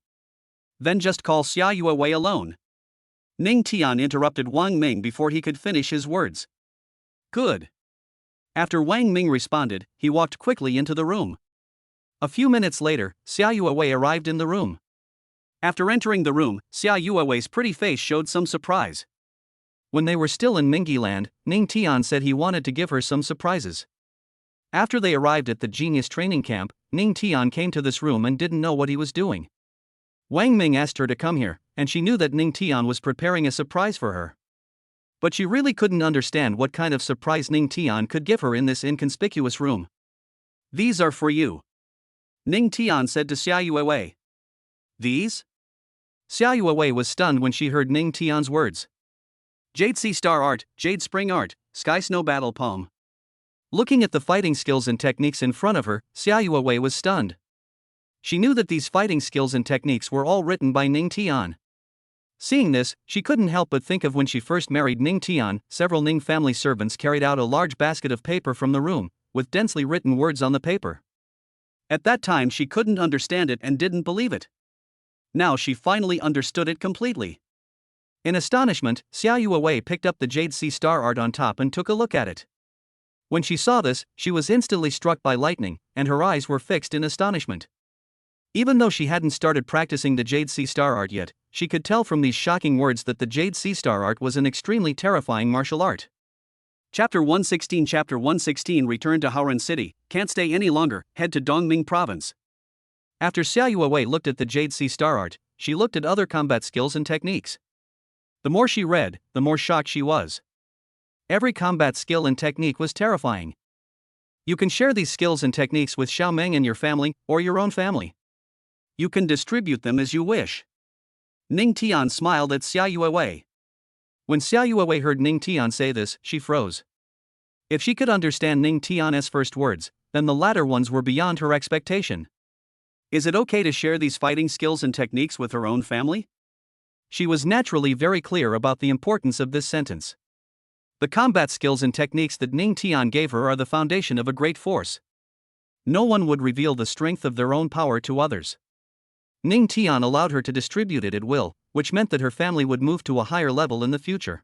Then just call Xia Yuewei alone. Ning Tian interrupted Wang Ming before he could finish his words. Good. After Wang Ming responded, he walked quickly into the room. A few minutes later, Xia Yuewei arrived in the room. After entering the room, Xia Yuewei's pretty face showed some surprise. When they were still in Mingi Land, Ning Tian said he wanted to give her some surprises. After they arrived at the genius training camp, Ning Tian came to this room and didn't know what he was doing. Wang Ming asked her to come here, and she knew that Ning Tian was preparing a surprise for her. But she really couldn't understand what kind of surprise Ning Tian could give her in this inconspicuous room. These are for you. Ning Tian said to Xia Yuewei. These? Xia Yuewei was stunned when she heard Ning Tian's words. Jade Sea Star Art, Jade Spring Art, Sky Snow Battle Poem. Looking at the fighting skills and techniques in front of her, Xiao Wei was stunned. She knew that these fighting skills and techniques were all written by Ning Tian. Seeing this, she couldn't help but think of when she first married Ning Tian. Several Ning family servants carried out a large basket of paper from the room, with densely written words on the paper. At that time she couldn't understand it and didn't believe it. Now she finally understood it completely. In astonishment, Xiao Wei picked up the Jade Sea Star Art on top and took a look at it. When she saw this, she was instantly struck by lightning, and her eyes were fixed in astonishment. Even though she hadn't started practicing the Jade Sea Star Art yet, she could tell from these shocking words that the Jade Sea Star Art was an extremely terrifying martial art. Chapter 116 Return to Haoran City, can't stay any longer, head to Dongming Province. After Xiao Wei looked at the Jade Sea Star Art, she looked at other combat skills and techniques. The more she read, the more shocked she was. Every combat skill and technique was terrifying. You can share these skills and techniques with Xiaomeng and your family, or your own family. You can distribute them as you wish. Ning Tian smiled at Xiao Wei. When Xiao Wei heard Ning Tian say this, she froze. If she could understand Ning Tian's first words, then the latter ones were beyond her expectation. Is it okay to share these fighting skills and techniques with her own family? She was naturally very clear about the importance of this sentence. The combat skills and techniques that Ning Tian gave her are the foundation of a great force. No one would reveal the strength of their own power to others. Ning Tian allowed her to distribute it at will, which meant that her family would move to a higher level in the future.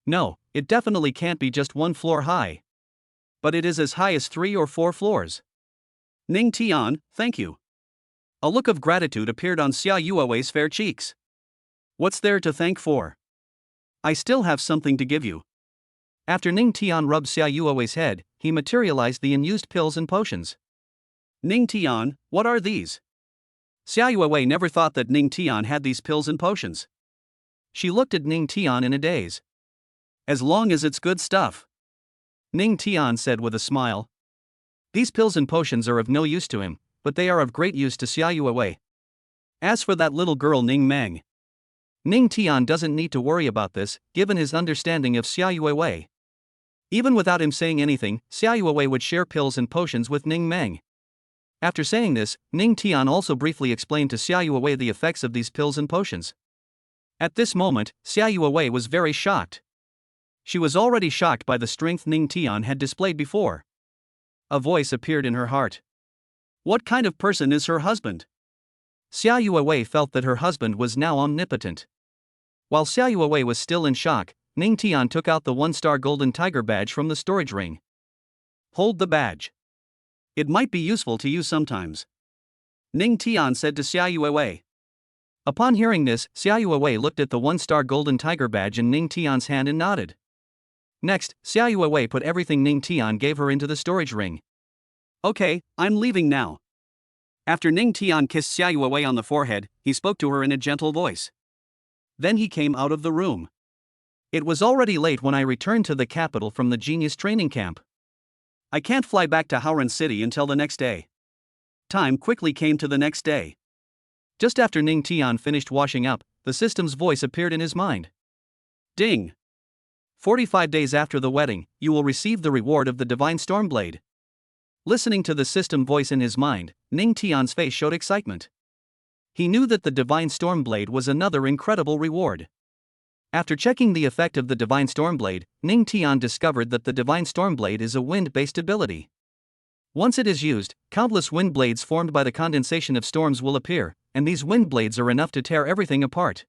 No, it definitely can't be just 1 floor high. But it is as high as 3 or 4 floors. Ning Tian, thank you. A look of gratitude appeared on Xiao Wei's fair cheeks. What's there to thank for? I still have something to give you. After Ning Tian rubbed Xiao Wei's head, he materialized the unused pills and potions. Ning Tian, what are these? Xiao Wei never thought that Ning Tian had these pills and potions. She looked at Ning Tian in a daze. As long as it's good stuff. Ning Tian said with a smile. These pills and potions are of no use to him, but they are of great use to Xiao Wei. As for that little girl Ning Meng, Ning Tian doesn't need to worry about this, given his understanding of Xiao Wei. Even without him saying anything, Xiao Wei would share pills and potions with Ning Meng. After saying this, Ning Tian also briefly explained to Xiao Wei the effects of these pills and potions. At this moment, Xiao Wei was very shocked. She was already shocked by the strength Ning Tian had displayed before. A voice appeared in her heart. What kind of person is her husband? Xiao Wei felt that her husband was now omnipotent. While Xiao Wei was still in shock, Ning Tian took out the 1-star golden tiger badge from the storage ring. Hold the badge. It might be useful to you sometimes. Ning Tian said to Xiao Wei. Upon hearing this, Xiao Wei looked at the 1-star golden tiger badge in Ning Tian's hand and nodded. Next, Xiao Wei put everything Ning Tian gave her into the storage ring. Okay, I'm leaving now. After Ning Tian kissed Xiao Wei on the forehead, he spoke to her in a gentle voice. Then he came out of the room. It was already late when I returned to the capital from the genius training camp. I can't fly back to Haoran City until the next day. Time quickly came to the next day. Just after Ning Tian finished washing up, the system's voice appeared in his mind. Ding! 45 days after the wedding, you will receive the reward of the Divine Stormblade. Listening to the system voice in his mind, Ning Tian's face showed excitement. He knew that the Divine Stormblade was another incredible reward. After checking the effect of the Divine Stormblade, Ning Tian discovered that the Divine Stormblade is a wind-based ability. Once it is used, countless wind blades formed by the condensation of storms will appear, and these wind blades are enough to tear everything apart.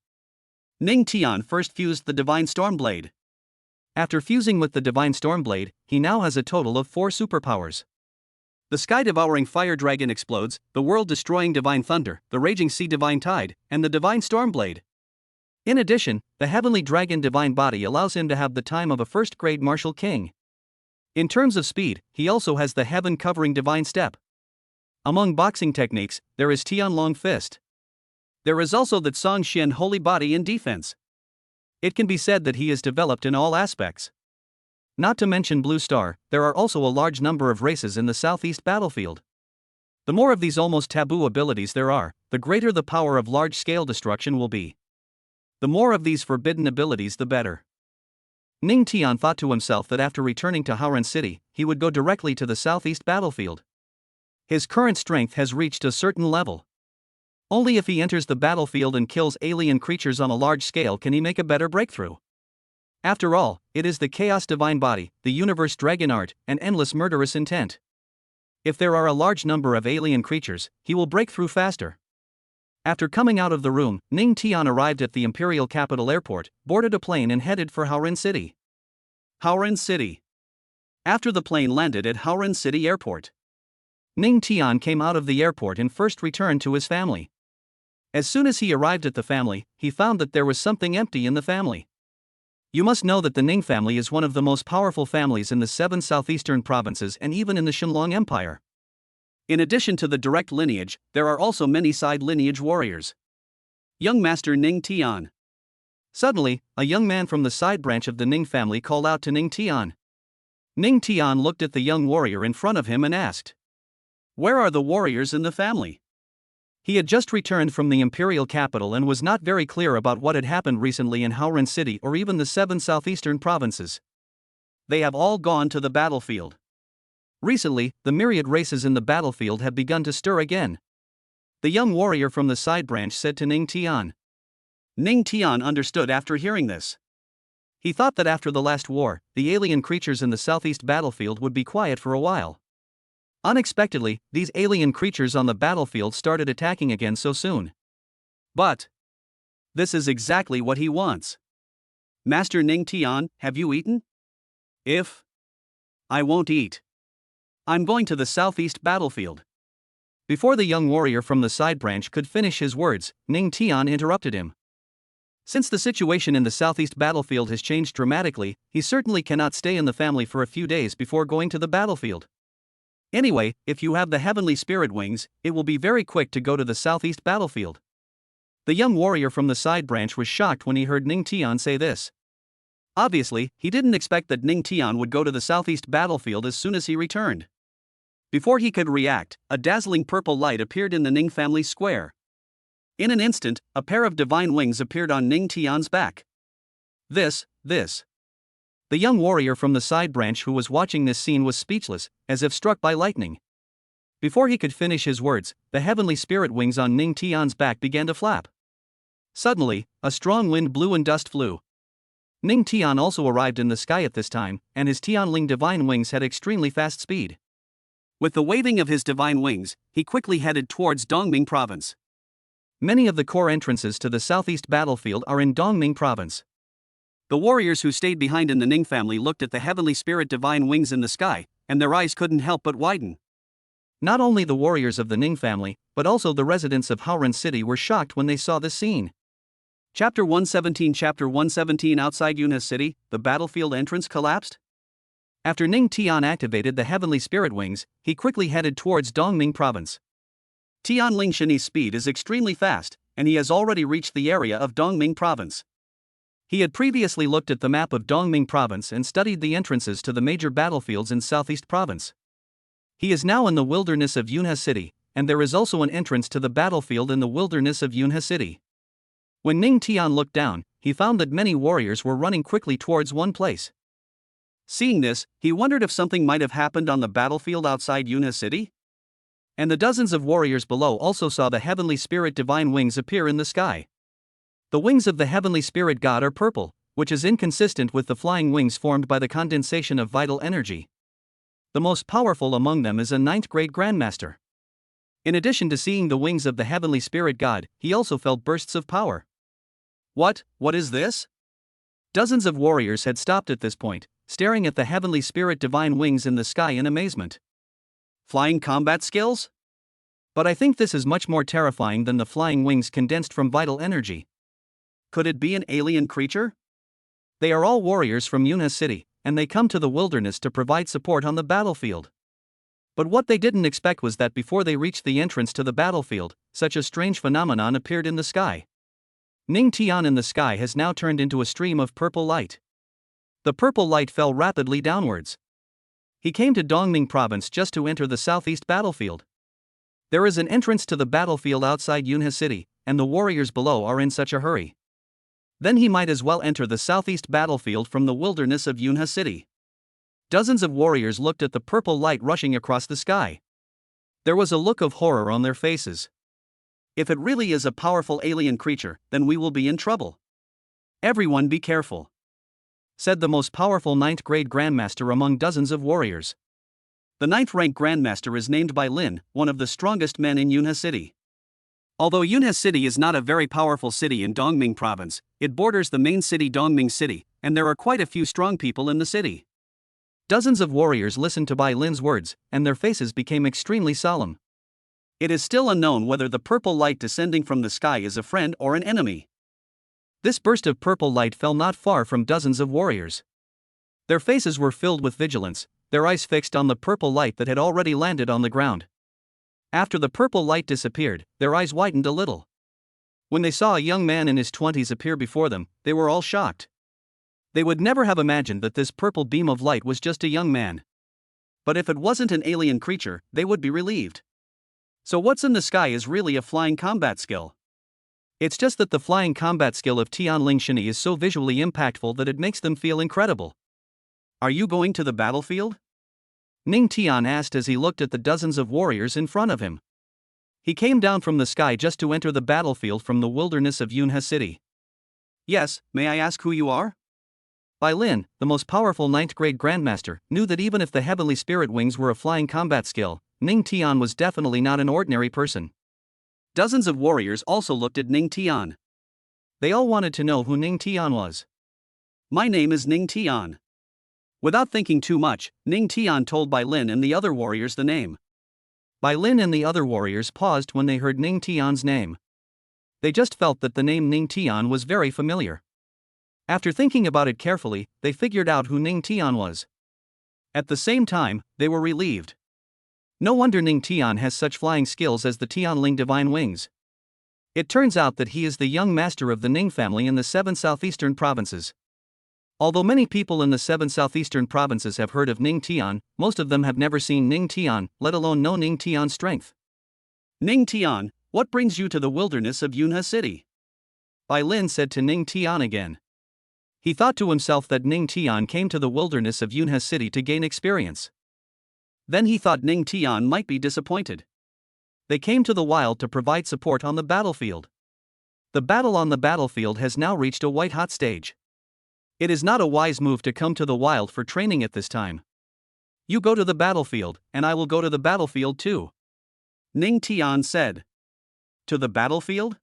Ning Tian first fused the Divine Stormblade. After fusing with the Divine Stormblade, he now has a total of 4 superpowers. The sky-devouring fire dragon explodes, the world-destroying divine thunder, the raging sea divine tide, and the Divine Stormblade. In addition, the heavenly dragon divine body allows him to have the time of a first-grade martial king. In terms of speed, he also has the heaven-covering divine step. Among boxing techniques, there is Tian Long Fist. There is also the Tsang Xian Holy Body in defense. It can be said that he is developed in all aspects. Not to mention Blue Star, there are also a large number of races in the southeast battlefield. The more of these almost taboo abilities there are, the greater the power of large-scale destruction will be. The more of these forbidden abilities the better. Ning Tian thought to himself that after returning to Haoren City, he would go directly to the southeast battlefield. His current strength has reached a certain level. Only if he enters the battlefield and kills alien creatures on a large scale can he make a better breakthrough. After all, it is the chaos divine body, the universe dragon art, and endless murderous intent. If there are a large number of alien creatures, he will break through faster. After coming out of the room, Ning Tian arrived at the imperial capital airport, boarded a plane and headed for Haoren City. Haoren City. After the plane landed at Haoren City Airport, Ning Tian came out of the airport and first returned to his family. As soon as he arrived at the family, he found that there was something empty in the family. You must know that the Ning family is one of the most powerful families in the 7 southeastern provinces and even in the Shenlong Empire. In addition to the direct lineage, there are also many side lineage warriors. Young Master Ning Tian. Suddenly, a young man from the side branch of the Ning family called out to Ning Tian. Ning Tian looked at the young warrior in front of him and asked, "Where are the warriors in the family?" He had just returned from the imperial capital and was not very clear about what had happened recently in Haoren City or even the 7 southeastern provinces. They have all gone to the battlefield. Recently, the myriad races in the battlefield have begun to stir again. The young warrior from the side branch said to Ning Tian. Ning Tian understood after hearing this. He thought that after the last war, the alien creatures in the southeast battlefield would be quiet for a while. Unexpectedly, these alien creatures on the battlefield started attacking again so soon. But this is exactly what he wants. Master Ning Tian, have you eaten? If I won't eat, I'm going to the southeast battlefield. Before the young warrior from the side branch could finish his words, Ning Tian interrupted him. Since the situation in the southeast battlefield has changed dramatically, he certainly cannot stay in the family for a few days before going to the battlefield. Anyway, if you have the heavenly spirit wings, it will be very quick to go to the southeast battlefield. The young warrior from the side branch was shocked when he heard Ning Tian say this. Obviously, he didn't expect that Ning Tian would go to the southeast battlefield as soon as he returned. Before he could react, a dazzling purple light appeared in the Ning family square. In an instant, a pair of divine wings appeared on Ning Tian's back. This. The young warrior from the side branch who was watching this scene was speechless, as if struck by lightning. Before he could finish his words, the heavenly spirit wings on Ning Tian's back began to flap. Suddenly, a strong wind blew and dust flew. Ning Tian also arrived in the sky at this time, and his Tianling divine wings had extremely fast speed. With the waving of his divine wings, he quickly headed towards Dongming province. Many of the core entrances to the southeast battlefield are in Dongming province. The warriors who stayed behind in the Ning family looked at the heavenly spirit divine wings in the sky, and their eyes couldn't help but widen. Not only the warriors of the Ning family, but also the residents of Haoren City were shocked when they saw this scene. Chapter 117 Outside Yunha City, the battlefield entrance collapsed? After Ning Tian activated the heavenly spirit wings, he quickly headed towards Dongming province. Tianling Shini's speed is extremely fast, and he has already reached the area of Dongming province. He had previously looked at the map of Dongming province and studied the entrances to the major battlefields in southeast province. He is now in the wilderness of Yunha City, and there is also an entrance to the battlefield in the wilderness of Yunha City. When Ning Tian looked down, he found that many warriors were running quickly towards one place. Seeing this, he wondered if something might have happened on the battlefield outside Yunha City? And the dozens of warriors below also saw the heavenly spirit divine wings appear in the sky. The wings of the heavenly spirit god are purple, which is inconsistent with the flying wings formed by the condensation of vital energy. The most powerful among them is a 9th grade grandmaster. In addition to seeing the wings of the heavenly spirit god, he also felt bursts of power. What is this? Dozens of warriors had stopped at this point, staring at the heavenly spirit divine wings in the sky in amazement. Flying combat skills? But I think this is much more terrifying than the flying wings condensed from vital energy. Could it be an alien creature? They are all warriors from Yunha City, and they come to the wilderness to provide support on the battlefield. But what they didn't expect was that before they reached the entrance to the battlefield, such a strange phenomenon appeared in the sky. Ning Tian in the sky has now turned into a stream of purple light. The purple light fell rapidly downwards. He came to Dongming province just to enter the southeast battlefield. There is an entrance to the battlefield outside Yunha City, and the warriors below are in such a hurry. Then he might as well enter the southeast battlefield from the wilderness of Yunha City. Dozens of warriors looked at the purple light rushing across the sky. There was a look of horror on their faces. If it really is a powerful alien creature, then we will be in trouble. Everyone be careful, said the most powerful 9th grade grandmaster among dozens of warriors. The 9th rank grandmaster is named Bai Lin, one of the strongest men in Yunha City. Although Yunha City is not a very powerful city in Dongming province, it borders the main city Dongming City, and there are quite a few strong people in the city. Dozens of warriors listened to Bai Lin's words, and their faces became extremely solemn. It is still unknown whether the purple light descending from the sky is a friend or an enemy. This burst of purple light fell not far from dozens of warriors. Their faces were filled with vigilance, their eyes fixed on the purple light that had already landed on the ground. After the purple light disappeared, their eyes widened a little. When they saw a young man in his 20s appear before them, they were all shocked. They would never have imagined that this purple beam of light was just a young man. But if it wasn't an alien creature, they would be relieved. So what's in the sky is really a flying combat skill. It's just that the flying combat skill of Tianling Shini is so visually impactful that it makes them feel incredible. Are you going to the battlefield? Ning Tian asked as he looked at the dozens of warriors in front of him. He came down from the sky just to enter the battlefield from the wilderness of Yunha City. Yes, may I ask who you are? Bai Lin, the most powerful 9th grade grandmaster, knew that even if the heavenly spirit wings were a flying combat skill, Ning Tian was definitely not an ordinary person. Dozens of warriors also looked at Ning Tian. They all wanted to know who Ning Tian was. My name is Ning Tian. Without thinking too much, Ning Tian told Bai Lin and the other warriors the name. Bai Lin and the other warriors paused when they heard Ning Tian's name. They just felt that the name Ning Tian was very familiar. After thinking about it carefully, they figured out who Ning Tian was. At the same time, they were relieved. No wonder Ning Tian has such flying skills as the Tianling Divine Wings. It turns out that he is the young master of the Ning family in the 7 southeastern provinces. Although many people in the 7 southeastern provinces have heard of Ning Tian, most of them have never seen Ning Tian, let alone know Ning Tian's strength. Ning Tian, what brings you to the wilderness of Yunha City? Bai Lin said to Ning Tian again. He thought to himself that Ning Tian came to the wilderness of Yunha City to gain experience. Then he thought Ning Tian might be disappointed. They came to the wild to provide support on the battlefield. The battle on the battlefield has now reached a white-hot stage. It is not a wise move to come to the wild for training at this time. You go to the battlefield, and I will go to the battlefield too. Ning Tian said. To the battlefield?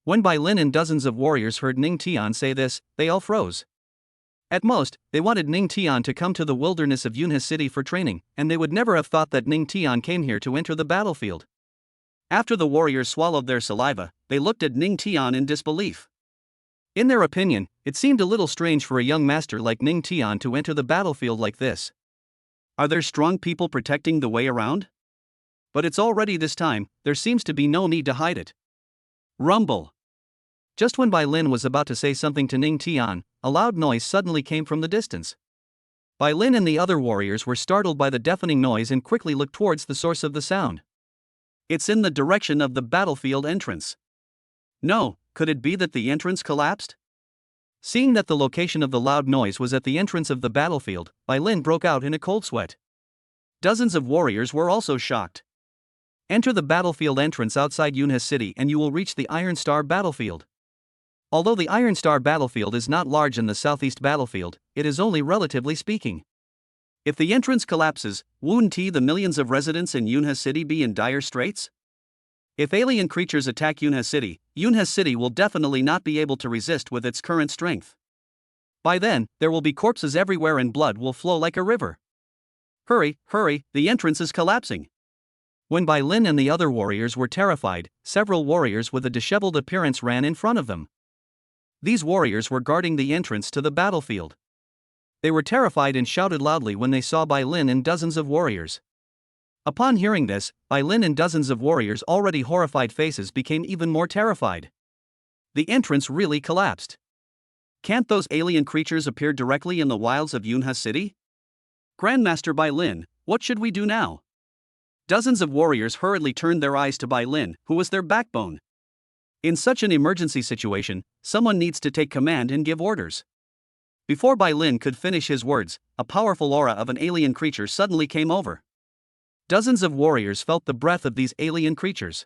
When Bai Lin and dozens of warriors heard Ning Tian say this, they all froze. At most, they wanted Ning Tian to come to the wilderness of Yunha City for training, and they would never have thought that Ning Tian came here to enter the battlefield. After the warriors swallowed their saliva, they looked at Ning Tian in disbelief. In their opinion, it seemed a little strange for a young master like Ning Tian to enter the battlefield like this. Are there strong people protecting the way around? But it's already this time, there seems to be no need to hide it. Rumble. Just when Bai Lin was about to say something to Ning Tian, a loud noise suddenly came from the distance. Bai Lin and the other warriors were startled by the deafening noise and quickly looked towards the source of the sound. It's in the direction of the battlefield entrance. No, could it be that the entrance collapsed? Seeing that the location of the loud noise was at the entrance of the battlefield, Bai Lin broke out in a cold sweat. Dozens of warriors were also shocked. Enter the battlefield entrance outside Yunha City and you will reach the Iron Star battlefield. Although the Iron Star battlefield is not large in the southeast battlefield, it is only relatively speaking. If the entrance collapses, wouldn't the millions of residents in Yunha City be in dire straits? If alien creatures attack Yunha City will definitely not be able to resist with its current strength. By then, there will be corpses everywhere and blood will flow like a river. Hurry, hurry, the entrance is collapsing. When Bai Lin and the other warriors were terrified, several warriors with a disheveled appearance ran in front of them. These warriors were guarding the entrance to the battlefield. They were terrified and shouted loudly when they saw Bai Lin and dozens of warriors. Upon hearing this, Bai Lin and dozens of warriors' already horrified faces became even more terrified. The entrance really collapsed. Can't those alien creatures appear directly in the wilds of Yunha City? Grandmaster Bai Lin, what should we do now? Dozens of warriors hurriedly turned their eyes to Bai Lin, who was their backbone. In such an emergency situation, someone needs to take command and give orders. Before Bai Lin could finish his words, a powerful aura of an alien creature suddenly came over. Dozens of warriors felt the breath of these alien creatures.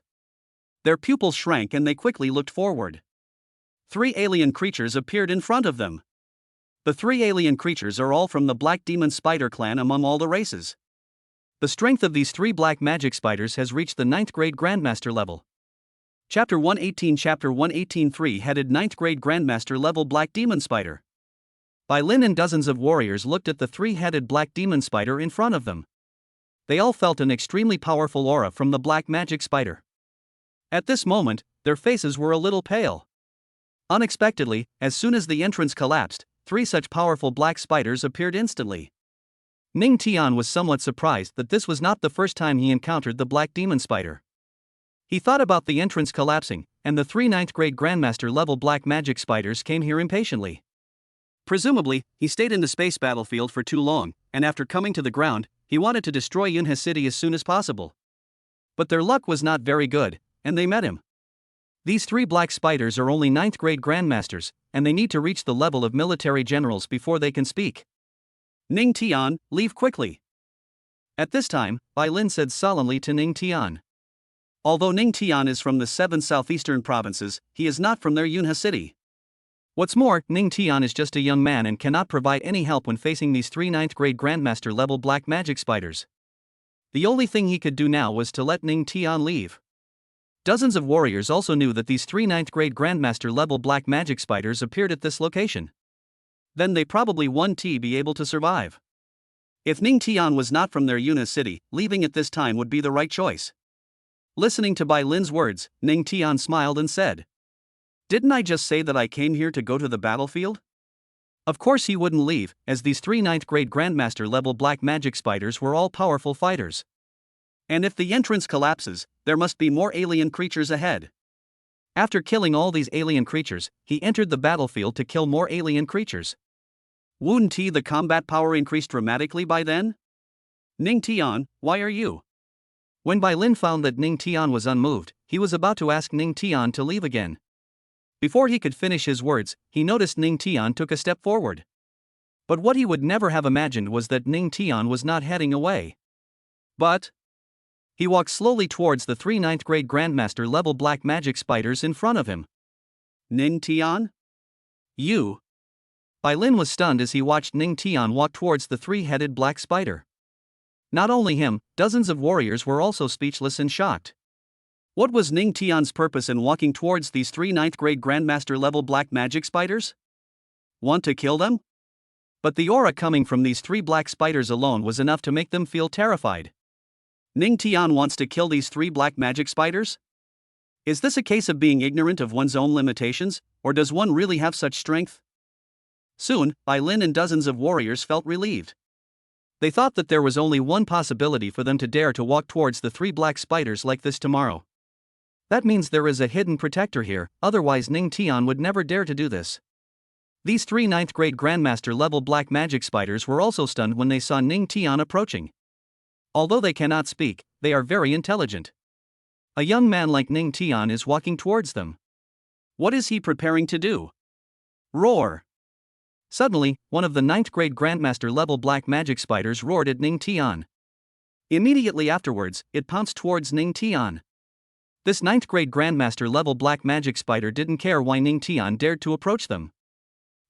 Their pupils shrank and they quickly looked forward. 3 alien creatures appeared in front of them. The 3 alien creatures are all from the Black Demon Spider clan among all the races. The strength of these 3 black magic spiders has reached the 9th grade Grandmaster level. Chapter 118 Chapter 118 3-headed 9th grade Grandmaster level Black Demon Spider. Bai Lin and dozens of warriors looked at the 3-headed Black Demon Spider in front of them. They all felt an extremely powerful aura from the black magic spider. At this moment, their faces were a little pale. Unexpectedly, as soon as the entrance collapsed, 3 such powerful black spiders appeared instantly. Ning Tian was somewhat surprised that this was not the first time he encountered the Black Demon Spider. He thought about the entrance collapsing, and the 3 9th grade Grandmaster level black magic spiders came here impatiently. Presumably, he stayed in the space battlefield for too long, and after coming to the ground, he wanted to destroy Yunhe City as soon as possible. But their luck was not very good, and they met him. These 3 black spiders are only 9th grade Grandmasters, and they need to reach the level of military generals before they can speak. Ning Tian, leave quickly. At this time, Bai Lin said solemnly to Ning Tian. Although Ning Tian is from the 7 southeastern provinces, he is not from their Yunhe City. What's more, Ning Tian is just a young man and cannot provide any help when facing these 3 9th grade Grandmaster level black magic spiders. The only thing he could do now was to let Ning Tian leave. Dozens of warriors also knew that these 3 9th grade Grandmaster level black magic spiders appeared at this location. Then they probably won't be able to survive. If Ning Tian was not from their Yunhe City, leaving at this time would be the right choice. Listening to Bai Lin's words, Ning Tian smiled and said, "Didn't I just say that I came here to go to the battlefield?" Of course he wouldn't leave, as these 3 9th grade Grandmaster level black magic spiders were all powerful fighters. And if the entrance collapses, there must be more alien creatures ahead. After killing all these alien creatures, he entered the battlefield to kill more alien creatures. Wouldn't the combat power increased dramatically by then? Ning Tian, why are you? When Bai Lin found that Ning Tian was unmoved, he was about to ask Ning Tian to leave again. Before he could finish his words, he noticed Ning Tian took a step forward. But what he would never have imagined was that Ning Tian was not heading away. But he walked slowly towards the 3 9th grade Grandmaster level black magic spiders in front of him. Ning Tian? You? Bai Lin was stunned as he watched Ning Tian walk towards the 3-headed black spider. Not only him, dozens of warriors were also speechless and shocked. What was Ning Tian's purpose in walking towards these 3 9th grade Grandmaster level black magic spiders? Want to kill them? But the aura coming from these 3 black spiders alone was enough to make them feel terrified. Ning Tian wants to kill these 3 black magic spiders? Is this a case of being ignorant of one's own limitations, or does one really have such strength? Soon, Bai Lin and dozens of warriors felt relieved. They thought that there was only one possibility for them to dare to walk towards the 3 black spiders like this tomorrow. That means there is a hidden protector here, otherwise Ning Tian would never dare to do this. These 3 9th grade Grandmaster level black magic spiders were also stunned when they saw Ning Tian approaching. Although they cannot speak, they are very intelligent. A young man like Ning Tian is walking towards them. What is he preparing to do? Roar! Suddenly, one of the 9th grade Grandmaster level black magic spiders roared at Ning Tian. Immediately afterwards, it pounced towards Ning Tian. This 9th grade Grandmaster level black magic spider didn't care why Ning Tian dared to approach them.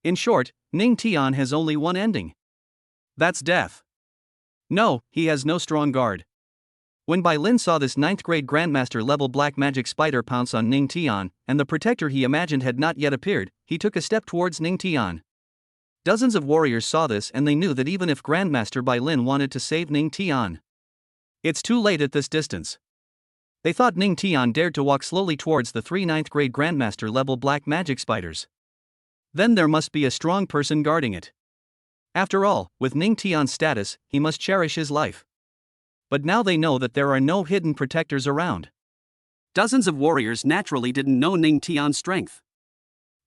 In short, Ning Tian has only one ending. That's death. No, he has no strong guard. When Bai Lin saw this 9th grade Grandmaster level black magic spider pounce on Ning Tian, and the protector he imagined had not yet appeared, he took a step towards Ning Tian. Dozens of warriors saw this and they knew that even if Grandmaster Bai Lin wanted to save Ning Tian, it's too late at this distance. They thought Ning Tian dared to walk slowly towards the 3 9th grade Grandmaster level black magic spiders. Then there must be a strong person guarding it. After all, with Ning Tian's status, he must cherish his life. But now they know that there are no hidden protectors around. Dozens of warriors naturally didn't know Ning Tian's strength.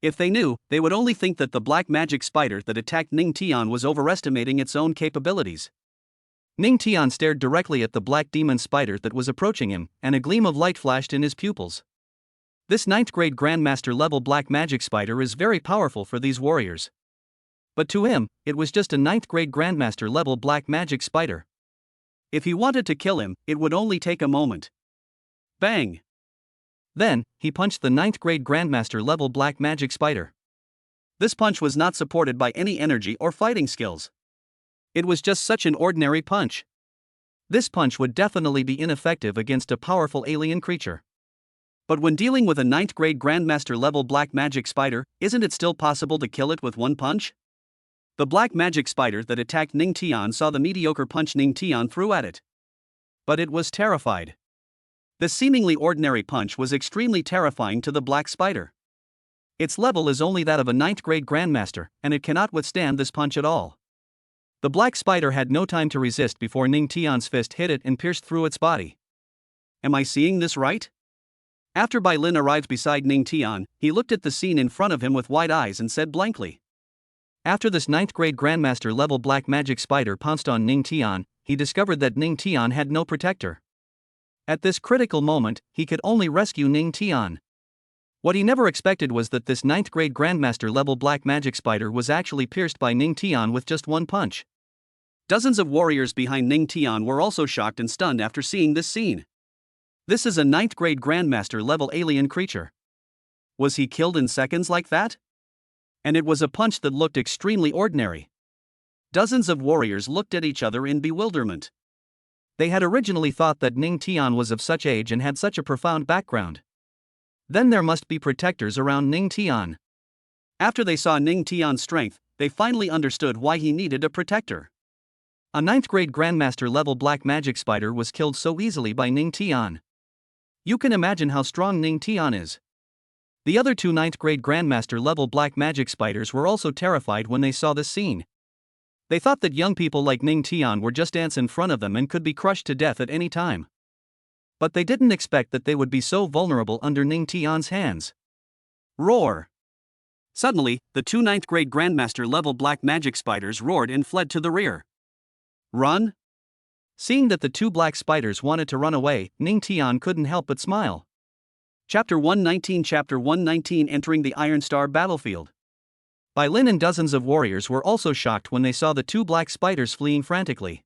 If they knew, they would only think that the black magic spider that attacked Ning Tian was overestimating its own capabilities. Ning Tian stared directly at the black demon spider that was approaching him, and a gleam of light flashed in his pupils. This 9th grade Grandmaster level black magic spider is very powerful for these warriors. But to him, it was just a 9th grade Grandmaster level black magic spider. If he wanted to kill him, it would only take a moment. Bang! Then, he punched the 9th grade Grandmaster level black magic spider. This punch was not supported by any energy or fighting skills. It was just such an ordinary punch. This punch would definitely be ineffective against a powerful alien creature. But when dealing with a 9th grade Grandmaster level black magic spider, isn't it still possible to kill it with one punch? The black magic spider that attacked Ning Tian saw the mediocre punch Ning Tian threw at it. But it was terrified. This seemingly ordinary punch was extremely terrifying to the black spider. Its level is only that of a 9th grade Grandmaster, and it cannot withstand this punch at all. The black spider had no time to resist before Ning Tian's fist hit it and pierced through its body. Am I seeing this right? After Bai Lin arrived beside Ning Tian, he looked at the scene in front of him with wide eyes and said blankly. After this 9th grade Grandmaster level black magic spider pounced on Ning Tian, he discovered that Ning Tian had no protector. At this critical moment, he could only rescue Ning Tian. What he never expected was that this 9th grade Grandmaster level black magic spider was actually pierced by Ning Tian with just one punch. Dozens of warriors behind Ning Tian were also shocked and stunned after seeing this scene. This is a 9th grade Grandmaster level alien creature. Was he killed in seconds like that? And it was a punch that looked extremely ordinary. Dozens of warriors looked at each other in bewilderment. They had originally thought that Ning Tian was of such age and had such a profound background. Then there must be protectors around Ning Tian. After they saw Ning Tian's strength, they finally understood why he needed a protector. A 9th grade Grandmaster level black magic spider was killed so easily by Ning Tian. You can imagine how strong Ning Tian is. The other two 9th grade Grandmaster level black magic spiders were also terrified when they saw this scene. They thought that young people like Ning Tian were just ants in front of them and could be crushed to death at any time. But they didn't expect that they would be so vulnerable under Ning Tian's hands. Roar! Suddenly, the two 9th grade Grandmaster level black magic spiders roared and fled to the rear. Run? Seeing that the two black spiders wanted to run away, Ning Tian couldn't help but smile. Chapter 119 Entering the Iron Star Battlefield. Bai Lin and dozens of warriors were also shocked when they saw the two black spiders fleeing frantically.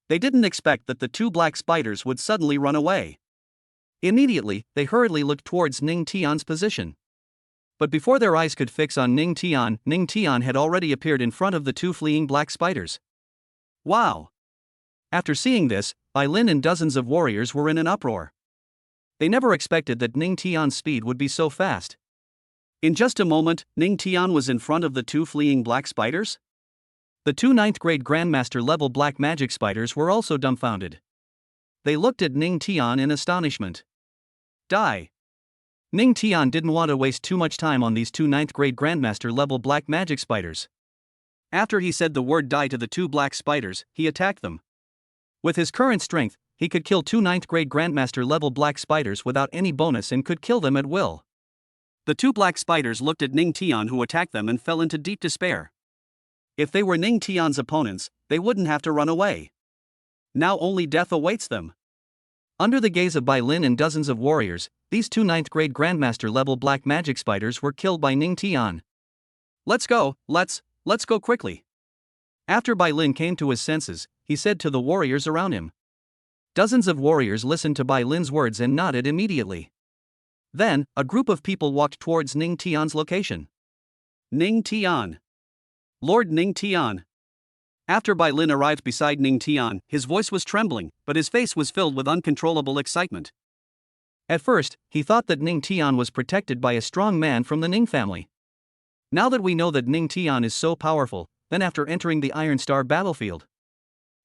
They didn't expect that the two black spiders would suddenly run away. Immediately, they hurriedly looked towards Ning Tian's position. But before their eyes could fix on Ning Tian had already appeared in front of the two fleeing black spiders. Wow! After seeing this, Bai Lin and dozens of warriors were in an uproar. They never expected that Ning Tian's speed would be so fast. In just a moment, Ning Tian was in front of the two fleeing black spiders? The two 9th grade Grandmaster level black magic spiders were also dumbfounded. They looked at Ning Tian in astonishment. Die! Ning Tian didn't want to waste too much time on these two 9th grade Grandmaster level black magic spiders. After he said the word die to the two black spiders, he attacked them. With his current strength, he could kill two 9th grade Grandmaster level black spiders without any bonus and could kill them at will. The two black spiders looked at Ning Tian who attacked them and fell into deep despair. If they were Ning Tian's opponents, they wouldn't have to run away. Now only death awaits them. Under the gaze of Bai Lin and dozens of warriors, these two 9th grade Grandmaster level black magic spiders were killed by Ning Tian. Let's go quickly. After Bai Lin came to his senses, he said to the warriors around him. Dozens of warriors listened to Bai Lin's words and nodded immediately. Then, a group of people walked towards Ning Tian's location. Ning Tian. Lord Ning Tian. After Bai Lin arrived beside Ning Tian, his voice was trembling, but his face was filled with uncontrollable excitement. At first, he thought that Ning Tian was protected by a strong man from the Ning family. Now that we know that Ning Tian is so powerful, then after entering the Iron Star battlefield,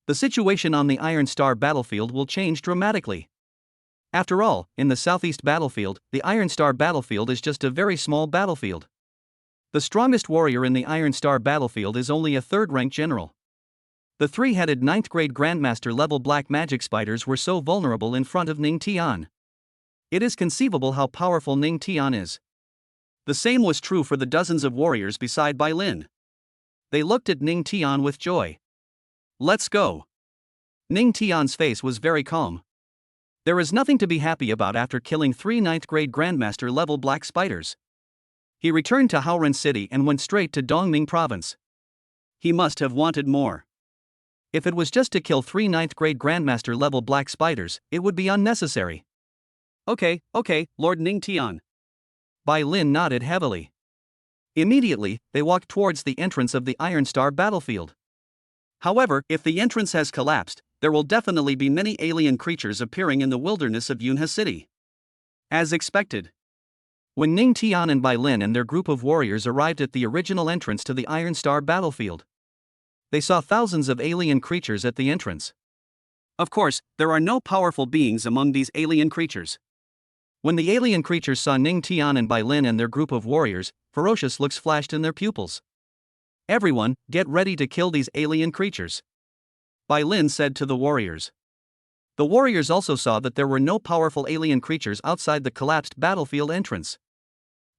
the situation on the Iron Star battlefield will change dramatically. After all, in the Southeast battlefield, the Iron Star battlefield is just a very small battlefield. The strongest warrior in the Iron Star battlefield is only a third-rank general. The three-headed 9th grade Grandmaster level black magic spiders were so vulnerable in front of Ning Tian. It is conceivable how powerful Ning Tian is. The same was true for the dozens of warriors beside Bai Lin. They looked at Ning Tian with joy. Let's go. Ning Tian's face was very calm. There is nothing to be happy about after killing 3 ninth grade Grandmaster level black spiders. He returned to Haoren City and went straight to Dongming Province. He must have wanted more. If it was just to kill 3 ninth grade Grandmaster level black spiders, it would be unnecessary. Okay, Lord Ning Tian. Bai Lin nodded heavily. Immediately, they walked towards the entrance of the Iron Star battlefield. However, if the entrance has collapsed, there will definitely be many alien creatures appearing in the wilderness of Yunhe City. As expected. When Ning Tian and Bai Lin and their group of warriors arrived at the original entrance to the Iron Star battlefield, they saw thousands of alien creatures at the entrance. Of course, there are no powerful beings among these alien creatures. When the alien creatures saw Ning Tian and Bai Lin and their group of warriors, ferocious looks flashed in their pupils. Everyone, get ready to kill these alien creatures, Bai Lin said to the warriors. The warriors also saw that there were no powerful alien creatures outside the collapsed battlefield entrance.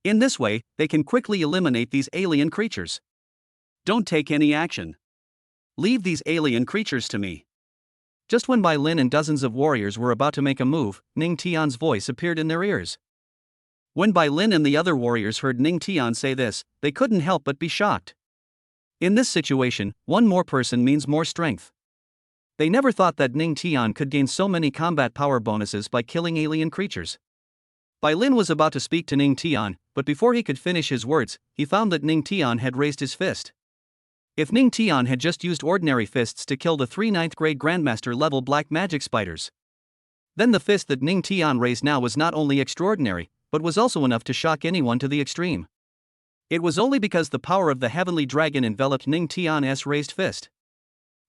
In this way, they can quickly eliminate these alien creatures. Don't take any action. Leave these alien creatures to me. Just when Bai Lin and dozens of warriors were about to make a move, Ning Tian's voice appeared in their ears. When Bai Lin and the other warriors heard Ning Tian say this, they couldn't help but be shocked. In this situation, one more person means more strength. They never thought that Ning Tian could gain so many combat power bonuses by killing alien creatures. Bai Lin was about to speak to Ning Tian, but before he could finish his words, he found that Ning Tian had raised his fist. If Ning Tian had just used ordinary fists to kill the 3 ninth grade Grandmaster level black magic spiders, then the fist that Ning Tian raised now was not only extraordinary, but was also enough to shock anyone to the extreme. It was only because the power of the heavenly dragon enveloped Ning Tian's raised fist.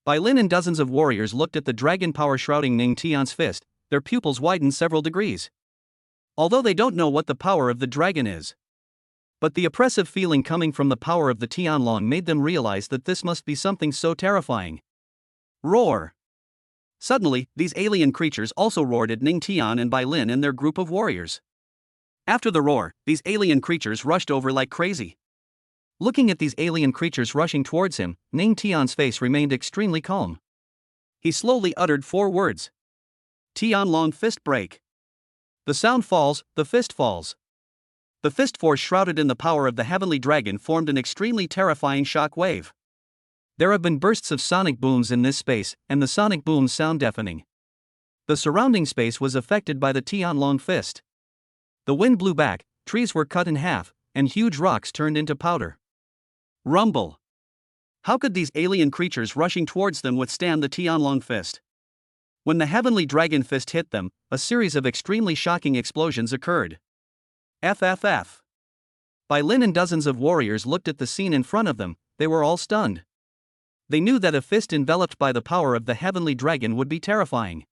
Bai Lin and dozens of warriors looked at the dragon power shrouding Ning Tian's fist, their pupils widened several degrees. Although they don't know what the power of the dragon is, but the oppressive feeling coming from the power of the Tianlong made them realize that this must be something so terrifying. Roar! Suddenly, these alien creatures also roared at Ning Tian and Bai Lin and their group of warriors. After the roar, these alien creatures rushed over like crazy. Looking at these alien creatures rushing towards him, Ning Tian's face remained extremely calm. He slowly uttered 4 words. Tianlong fist break. The sound falls, the fist falls. The fist force shrouded in the power of the heavenly dragon formed an extremely terrifying shock wave. There have been bursts of sonic booms in this space, and the sonic booms sound deafening. The surrounding space was affected by the Tianlong fist. The wind blew back, trees were cut in half, and huge rocks turned into powder. Rumble! How could these alien creatures rushing towards them withstand the Tianlong fist? When the heavenly dragon fist hit them, a series of extremely shocking explosions occurred. FFF. Bai Lin and dozens of warriors looked at the scene in front of them, they were all stunned. They knew that a fist enveloped by the power of the heavenly dragon would be terrifying.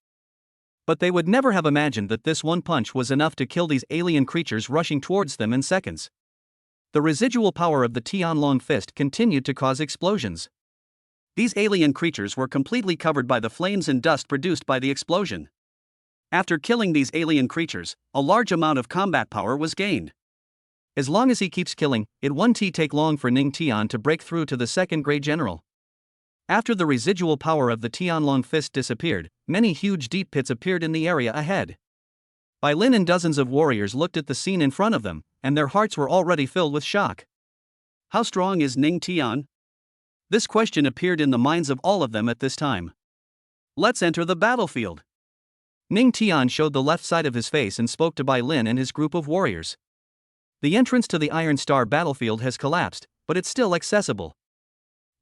But they would never have imagined that this one punch was enough to kill these alien creatures rushing towards them in seconds. The residual power of the Tianlong fist continued to cause explosions. These alien creatures were completely covered by the flames and dust produced by the explosion. After killing these alien creatures, a large amount of combat power was gained. As long as he keeps killing, it won't take long for Ning Tian to break through to the second grade general. After the residual power of the Tianlong fist disappeared, many huge deep pits appeared in the area ahead. Bai Lin and dozens of warriors looked at the scene in front of them, and their hearts were already filled with shock. How strong is Ning Tian? This question appeared in the minds of all of them at this time. Let's enter the battlefield. Ning Tian showed the left side of his face and spoke to Bai Lin and his group of warriors. The entrance to the Iron Star battlefield has collapsed, but it's still accessible.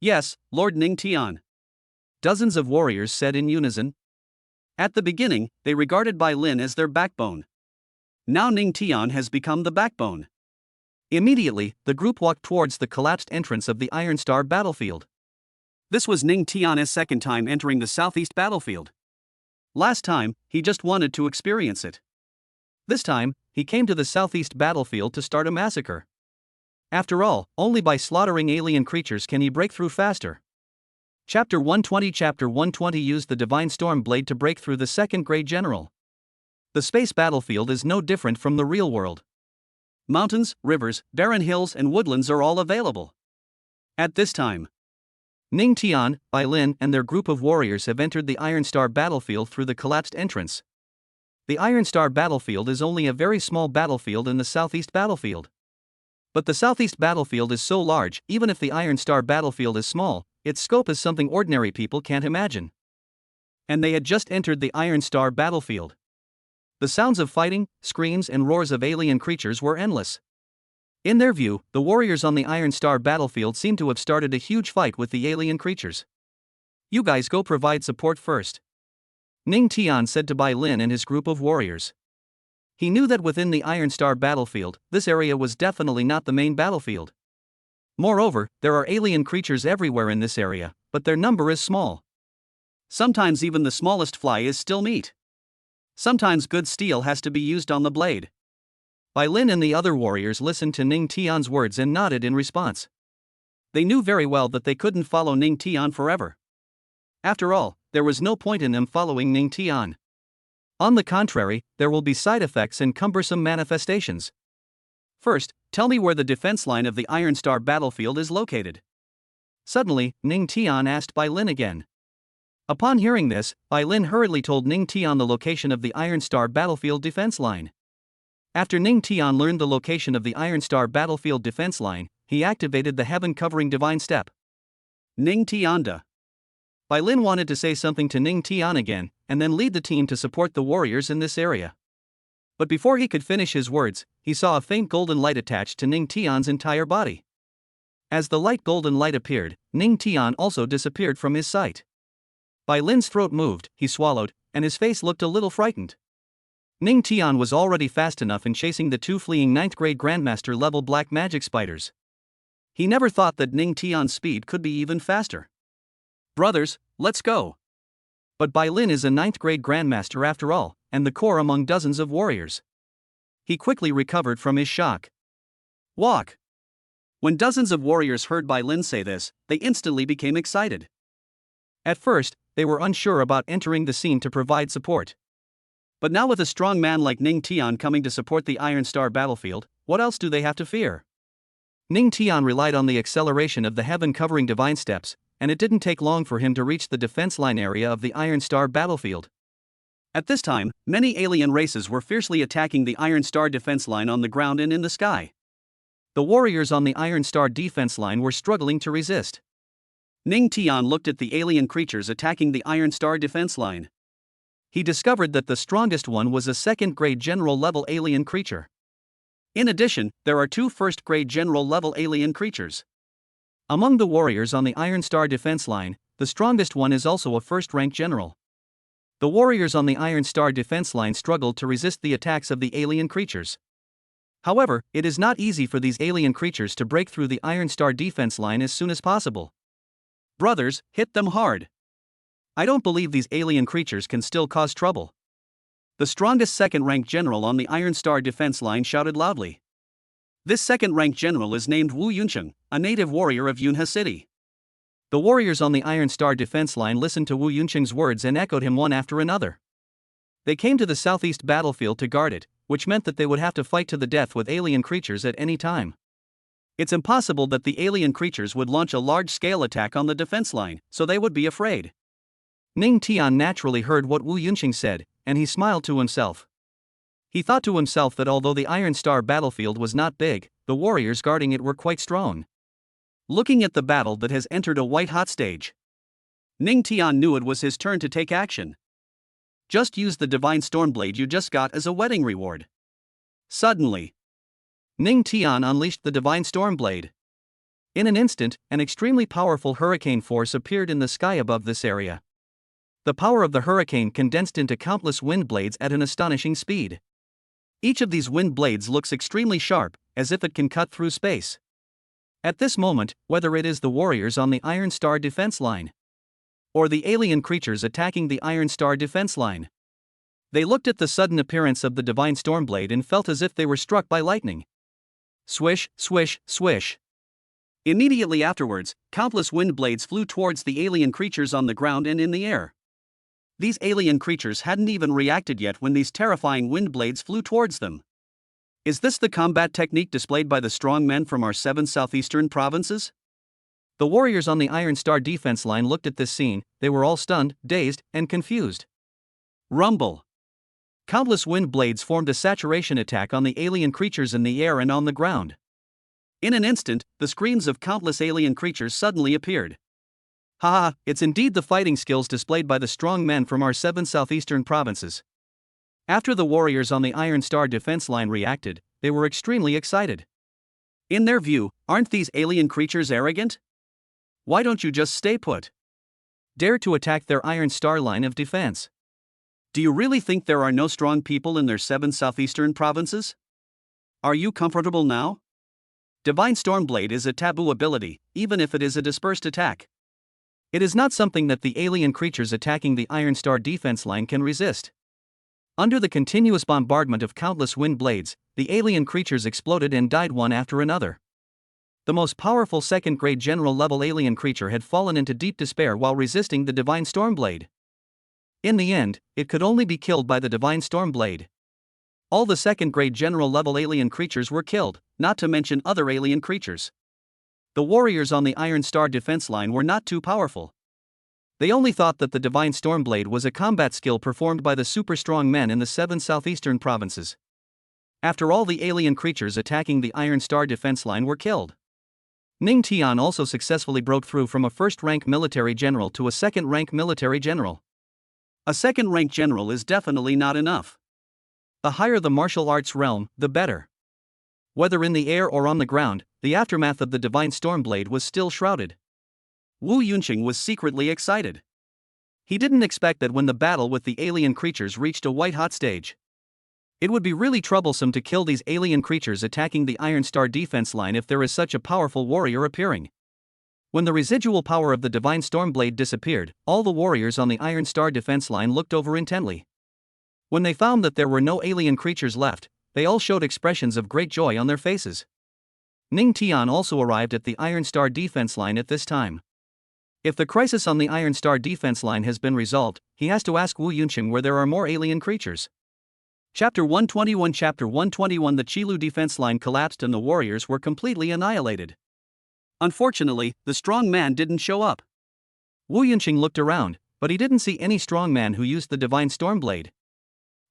Yes, Lord Ning Tian. Dozens of warriors said in unison. At the beginning, they regarded Bai Lin as their backbone. Now Ning Tian has become the backbone. Immediately, the group walked towards the collapsed entrance of the Iron Star battlefield. This was Ning Tian's second time entering the southeast battlefield. Last time, he just wanted to experience it. This time, he came to the southeast battlefield to start a massacre. After all, only by slaughtering alien creatures can he break through faster. Chapter 120 used the Divine Storm Blade to break through the second grade general. The space battlefield is no different from the real world. Mountains, rivers, barren hills and woodlands are all available. At this time, Ning Tian, Bai Lin and their group of warriors have entered the Iron Star battlefield through the collapsed entrance. The Iron Star battlefield is only a very small battlefield in the Southeast battlefield. But the Southeast battlefield is so large, even if the Iron Star battlefield is small, its scope is something ordinary people can't imagine. And they had just entered the Iron Star battlefield. The sounds of fighting, screams, and roars of alien creatures were endless. In their view, the warriors on the Iron Star battlefield seemed to have started a huge fight with the alien creatures. "You guys go provide support first," Ning Tian said to Bai Lin and his group of warriors. He knew that within the Iron Star battlefield, this area was definitely not the main battlefield. Moreover, there are alien creatures everywhere in this area, but their number is small. Sometimes even the smallest fly is still meat. Sometimes good steel has to be used on the blade. Bai Lin and the other warriors listened to Ning Tian's words and nodded in response. They knew very well that they couldn't follow Ning Tian forever. After all, there was no point in them following Ning Tian. On the contrary, there will be side effects and cumbersome manifestations. First, tell me where the defense line of the Iron Star battlefield is located. Suddenly, Ning Tian asked Bai Lin again. Upon hearing this, Bai Lin hurriedly told Ning Tian the location of the Iron Star battlefield defense line. After Ning Tian learned the location of the Iron Star battlefield defense line, he activated the heaven-covering divine step. Ning Tianda. Bai Lin wanted to say something to Ning Tian again, and then lead the team to support the warriors in this area. But before he could finish his words, he saw a faint golden light attached to Ning Tian's entire body. As the light golden light appeared, Ning Tian also disappeared from his sight. Bai Lin's throat moved, he swallowed, and his face looked a little frightened. Ning Tian was already fast enough in chasing the two fleeing 9th grade Grandmaster level black magic spiders. He never thought that Ning Tian's speed could be even faster. "Brothers, let's go." But Bai Lin is a 9th grade Grandmaster after all, and the core among dozens of warriors. He quickly recovered from his shock. "Walk." When dozens of warriors heard Bai Lin say this, they instantly became excited. At first, they were unsure about entering the scene to provide support. But now with a strong man like Ning Tian coming to support the Iron Star battlefield, what else do they have to fear? Ning Tian relied on the acceleration of the heaven-covering divine steps, and it didn't take long for him to reach the defense line area of the Iron Star battlefield. At this time, many alien races were fiercely attacking the Iron Star defense line on the ground and in the sky. The warriors on the Iron Star defense line were struggling to resist. Ning Tian looked at the alien creatures attacking the Iron Star defense line. He discovered that the strongest one was a 2nd grade general level alien creature. In addition, there are 2 1st grade general level alien creatures. Among the warriors on the Iron Star defense line, the strongest one is also a 1st rank general. The warriors on the Iron Star defense line struggled to resist the attacks of the alien creatures. However, it is not easy for these alien creatures to break through the Iron Star defense line as soon as possible. "Brothers, hit them hard. I don't believe these alien creatures can still cause trouble." The strongest 2nd rank general on the Iron Star defense line shouted loudly. This 2nd rank general is named Wu Yuncheng, a native warrior of Yunhe City. The warriors on the Iron Star defense line listened to Wu Yuncheng's words and echoed him one after another. They came to the southeast battlefield to guard it, which meant that they would have to fight to the death with alien creatures at any time. It's impossible that the alien creatures would launch a large-scale attack on the defense line, so they would be afraid. Ning Tian naturally heard what Wu Yuncheng said, and he smiled to himself. He thought to himself that although the Iron Star battlefield was not big, the warriors guarding it were quite strong. Looking at the battle that has entered a white-hot stage, Ning Tian knew it was his turn to take action. Just use the divine stormblade you just got as a wedding reward. Suddenly, Ning Tian unleashed the divine stormblade. In an instant, an extremely powerful hurricane force appeared in the sky above this area. The power of the hurricane condensed into countless wind blades at an astonishing speed. Each of these wind blades looks extremely sharp, as if it can cut through space. At this moment, whether it is the warriors on the Iron Star defense line, or the alien creatures attacking the Iron Star defense line, they looked at the sudden appearance of the divine stormblade and felt as if they were struck by lightning. Swish, swish, swish. Immediately afterwards, countless wind blades flew towards the alien creatures on the ground and in the air. These alien creatures hadn't even reacted yet when these terrifying wind blades flew towards them. Is this the combat technique displayed by the strong men from our 7 southeastern provinces? The warriors on the Iron Star defense line looked at this scene. They were all stunned, dazed, and confused. Rumble. Countless wind blades formed a saturation attack on the alien creatures in the air and on the ground. In an instant, the screams of countless alien creatures suddenly appeared. Haha, it's indeed the fighting skills displayed by the strong men from our 7 southeastern provinces. After the warriors on the Iron Star defense line reacted, they were extremely excited. In their view, aren't these alien creatures arrogant? Why don't you just stay put? Dare to attack their Iron Star line of defense. Do you really think there are no strong people in their 7 southeastern provinces? Are you comfortable now? Divine Stormblade is a taboo ability, even if it is a dispersed attack. It is not something that the alien creatures attacking the Iron Star defense line can resist. Under the continuous bombardment of countless wind blades, the alien creatures exploded and died one after another. The most powerful second-grade general-level alien creature had fallen into deep despair while resisting the Divine Stormblade. In the end, it could only be killed by the Divine Stormblade. All the second-grade general-level alien creatures were killed, not to mention other alien creatures. The warriors on the Iron Star defense line were not too powerful. They only thought that the Divine Stormblade was a combat skill performed by the super-strong men in the 7 southeastern provinces. After all, the alien creatures attacking the Iron Star defense line were killed. Ning Tian also successfully broke through from a first-rank military general to a second-rank military general. A second-rank general is definitely not enough. The higher the martial arts realm, the better. Whether in the air or on the ground, the aftermath of the Divine Stormblade was still shrouded. Wu Yunqing was secretly excited. He didn't expect that when the battle with the alien creatures reached a white-hot stage, it would be really troublesome to kill these alien creatures attacking the Iron Star defense line if there is such a powerful warrior appearing. When the residual power of the Divine Stormblade disappeared, all the warriors on the Iron Star defense line looked over intently. When they found that there were no alien creatures left, they all showed expressions of great joy on their faces. Ning Tian also arrived at the Iron Star defense line at this time. If the crisis on the Iron Star defense line has been resolved, he has to ask Wu Yunqing where there are more alien creatures. Chapter 121 Chapter 121 The Qilu defense line collapsed and the warriors were completely annihilated. Unfortunately, the strong man didn't show up. Wu Yunqing looked around, but he didn't see any strong man who used the Divine Stormblade.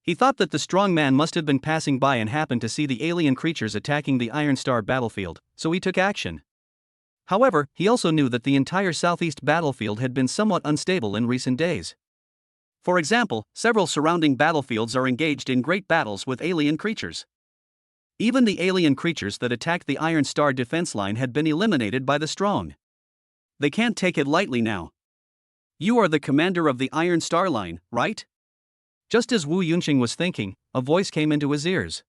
He thought that the strong man must have been passing by and happened to see the alien creatures attacking the Iron Star battlefield, so he took action. However, he also knew that the entire southeast battlefield had been somewhat unstable in recent days. For example, several surrounding battlefields are engaged in great battles with alien creatures. Even the alien creatures that attacked the Iron Star defense line had been eliminated by the strong. They can't take it lightly now. You are the commander of the Iron Star line, right? Just as Wu Yunqing was thinking, a voice came into his ears.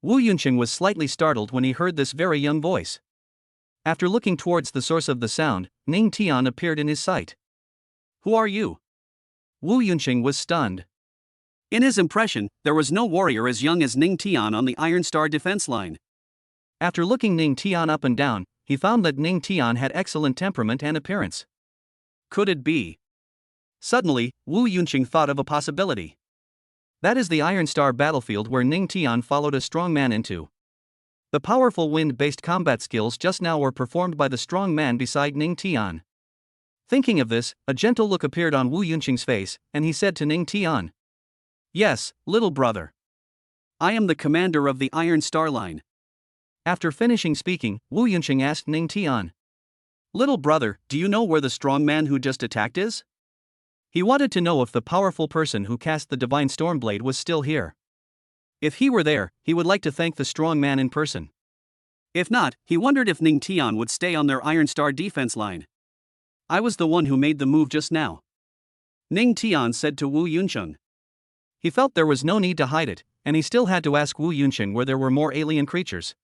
Wu Yunqing was slightly startled when he heard this very young voice. After looking towards the source of the sound, Ning Tian appeared in his sight. Who are you? Wu Yunqing was stunned. In his impression, there was no warrior as young as Ning Tian on the Iron Star defense line. After looking Ning Tian up and down, he found that Ning Tian had excellent temperament and appearance. Could it be? Suddenly, Wu Yunqing thought of a possibility. That is the Iron Star battlefield where Ning Tian followed a strong man into. The powerful wind-based combat skills just now were performed by the strong man beside Ning Tian. Thinking of this, a gentle look appeared on Wu Yunqing's face, and he said to Ning Tian, "Yes, little brother. I am the commander of the Iron Star line." After finishing speaking, Wu Yunqing asked Ning Tian, "Little brother, do you know where the strong man who just attacked is?" He wanted to know if the powerful person who cast the Divine Stormblade was still here. If he were there, he would like to thank the strong man in person. If not, he wondered if Ning Tian would stay on their Iron Star defense line. I was the one who made the move just now, Ning Tian said to Wu Yunqing. He felt there was no need to hide it, and he still had to ask Wu Yunqing where there were more alien creatures.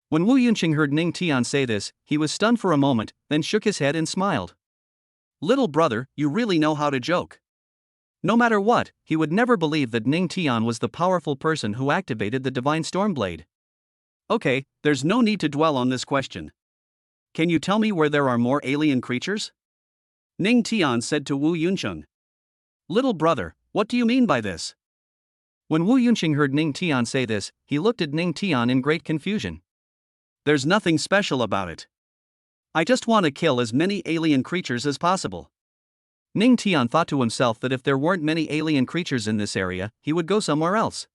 When Wu Yunqing heard Ning Tian say this, he was stunned for a moment, then shook his head and smiled. Little brother, you really know how to joke. No matter what, he would never believe that Ning Tian was the powerful person who activated the Divine Stormblade. Okay, there's no need to dwell on this question. Can you tell me where there are more alien creatures? Ning Tian said to Wu Yunqing. Little brother, what do you mean by this? When Wu Yunqing heard Ning Tian say this, he looked at Ning Tian in great confusion. There's nothing special about it. I just want to kill as many alien creatures as possible. Ning Tian thought to himself that if there weren't many alien creatures in this area, he would go somewhere else.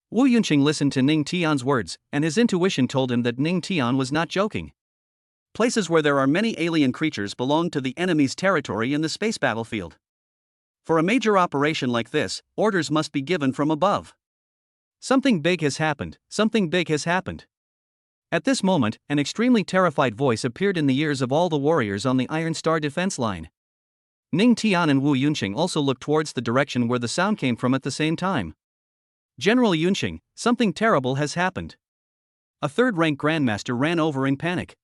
Wu Yunqing listened to Ning Tian's words, and his intuition told him that Ning Tian was not joking. Places where there are many alien creatures belong to the enemy's territory in the space battlefield. For a major operation like this, orders must be given from above. Something big has happened, something big has happened. At this moment, an extremely terrified voice appeared in the ears of all the warriors on the Iron Star defense line. Ning Tian and Wu Yunqing also looked towards the direction where the sound came from at the same time. General Yunqing, something terrible has happened. A third-rank grandmaster ran over in panic.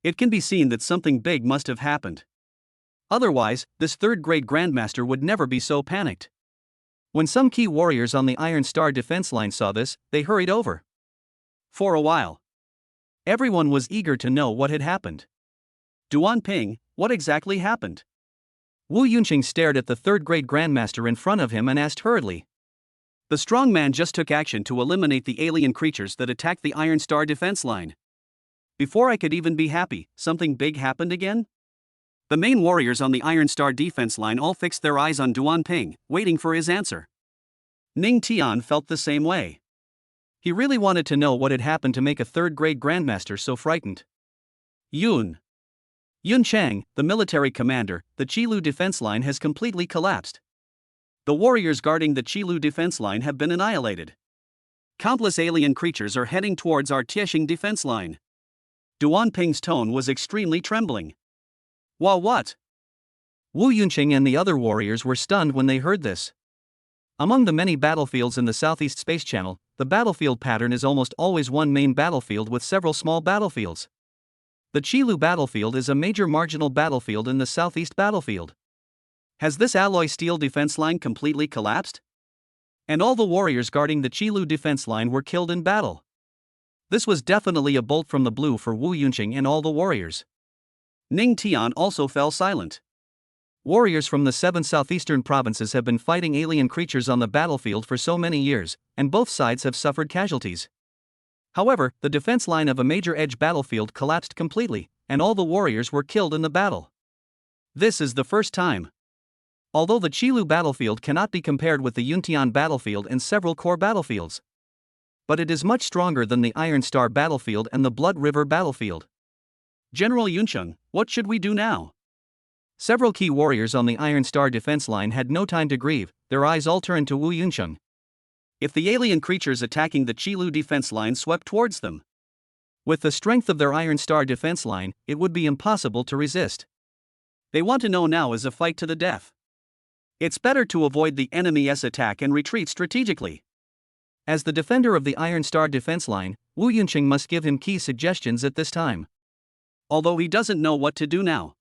It can be seen that something big must have happened. Otherwise, this third-grade grandmaster would never be so panicked. When some key warriors on the Iron Star defense line saw this, they hurried over. For a while, everyone was eager to know what had happened. Duan Ping, what exactly happened? Wu Yunqing stared at the third-grade grandmaster in front of him and asked hurriedly. The strong man just took action to eliminate the alien creatures that attacked the Iron Star defense line. Before I could even be happy, something big happened again? The main warriors on the Iron Star defense line all fixed their eyes on Duan Ping, waiting for his answer. Ning Tian felt the same way. He really wanted to know what had happened to make a third-grade grandmaster so frightened. Yun Chang, the military commander, the Qilu defense line has completely collapsed. The warriors guarding the Qilu defense line have been annihilated. Countless alien creatures are heading towards our Tiexing defense line. Duan Ping's tone was extremely trembling. What? Wu Yunqing and the other warriors were stunned when they heard this. Among the many battlefields in the Southeast Space Channel, the battlefield pattern is almost always one main battlefield with several small battlefields. The Qilu battlefield is a major marginal battlefield in the Southeast battlefield. Has this alloy steel defense line completely collapsed? And all the warriors guarding the Qilu defense line were killed in battle. This was definitely a bolt from the blue for Wu Yunqing and all the warriors. Ning Tian also fell silent. Warriors from the 7 southeastern provinces have been fighting alien creatures on the battlefield for so many years, and both sides have suffered casualties. However, the defense line of a major edge battlefield collapsed completely, and all the warriors were killed in the battle. This is the first time. Although the Qilu battlefield cannot be compared with the Yuntian battlefield and several core battlefields, but it is much stronger than the Iron Star battlefield and the Blood River battlefield. General Yunqing, what should we do now? Several key warriors on the Iron Star defense line had no time to grieve, their eyes all turned to Wu Yunqing. If the alien creatures attacking the Qilu defense line swept towards them, with the strength of their Iron Star defense line, it would be impossible to resist. They want to know now is a fight to the death. It's better to avoid the enemy's attack and retreat strategically. As the defender of the Iron Star defense line, Wu Yunqing must give him key suggestions at this time. Although he doesn't know what to do now.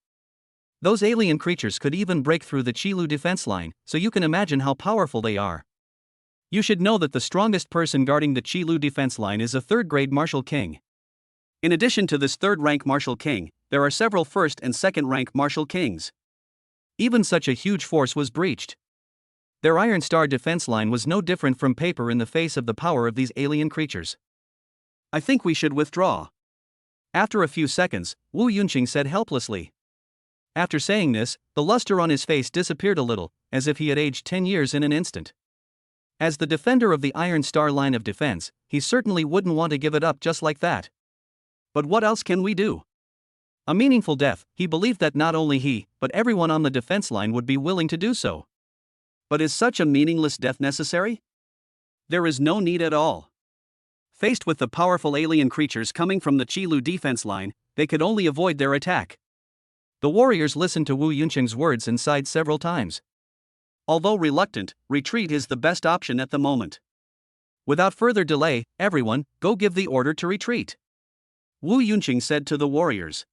Those alien creatures could even break through the Qilu defense line, so you can imagine how powerful they are. You should know that the strongest person guarding the Qilu defense line is a third-grade Martial King. In addition to this third-rank Martial King, there are several first- and second-rank Martial Kings. Even such a huge force was breached. Their Iron Star defense line was no different from paper in the face of the power of these alien creatures. I think we should withdraw. After a few seconds, Wu Yunqing said helplessly. After saying this, the luster on his face disappeared a little, as if he had aged 10 years in an instant. As the defender of the Iron Star line of defense, he certainly wouldn't want to give it up just like that. But what else can we do? A meaningful death, he believed that not only he, but everyone on the defense line would be willing to do so. But is such a meaningless death necessary? There is no need at all. Faced with the powerful alien creatures coming from the Qilu defense line, they could only avoid their attack. The warriors listened to Wu Yunqing's words and sighed several times. Although reluctant, retreat is the best option at the moment. Without further delay, everyone, go give the order to retreat. Wu Yunqing said to the warriors.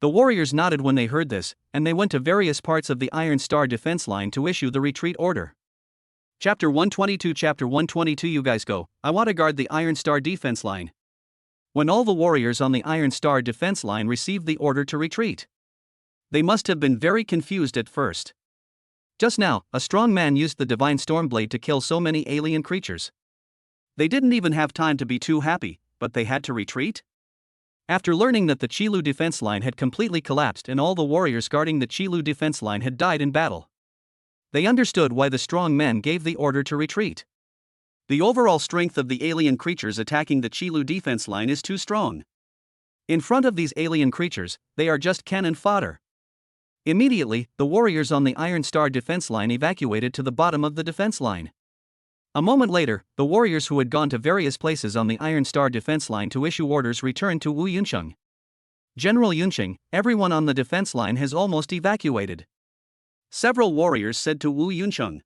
The warriors nodded when they heard this, and they went to various parts of the Iron Star defense line to issue the retreat order. Chapter 122 Chapter 122 You guys go, I want to guard the Iron Star defense line. When all the warriors on the Iron Star defense line received the order to retreat, they must have been very confused at first. Just now, a strong man used the Divine Stormblade to kill so many alien creatures. They didn't even have time to be too happy, but they had to retreat? After learning that the Qilu defense line had completely collapsed and all the warriors guarding the Qilu defense line had died in battle, they understood why the strong men gave the order to retreat. The overall strength of the alien creatures attacking the Qilu defense line is too strong. In front of these alien creatures, they are just cannon fodder. Immediately, the warriors on the Iron Star defense line evacuated to the bottom of the defense line. A moment later, the warriors who had gone to various places on the Iron Star defense line to issue orders returned to Wu Yuncheng. General Yuncheng, everyone on the defense line has almost evacuated, several warriors said to Wu Yuncheng.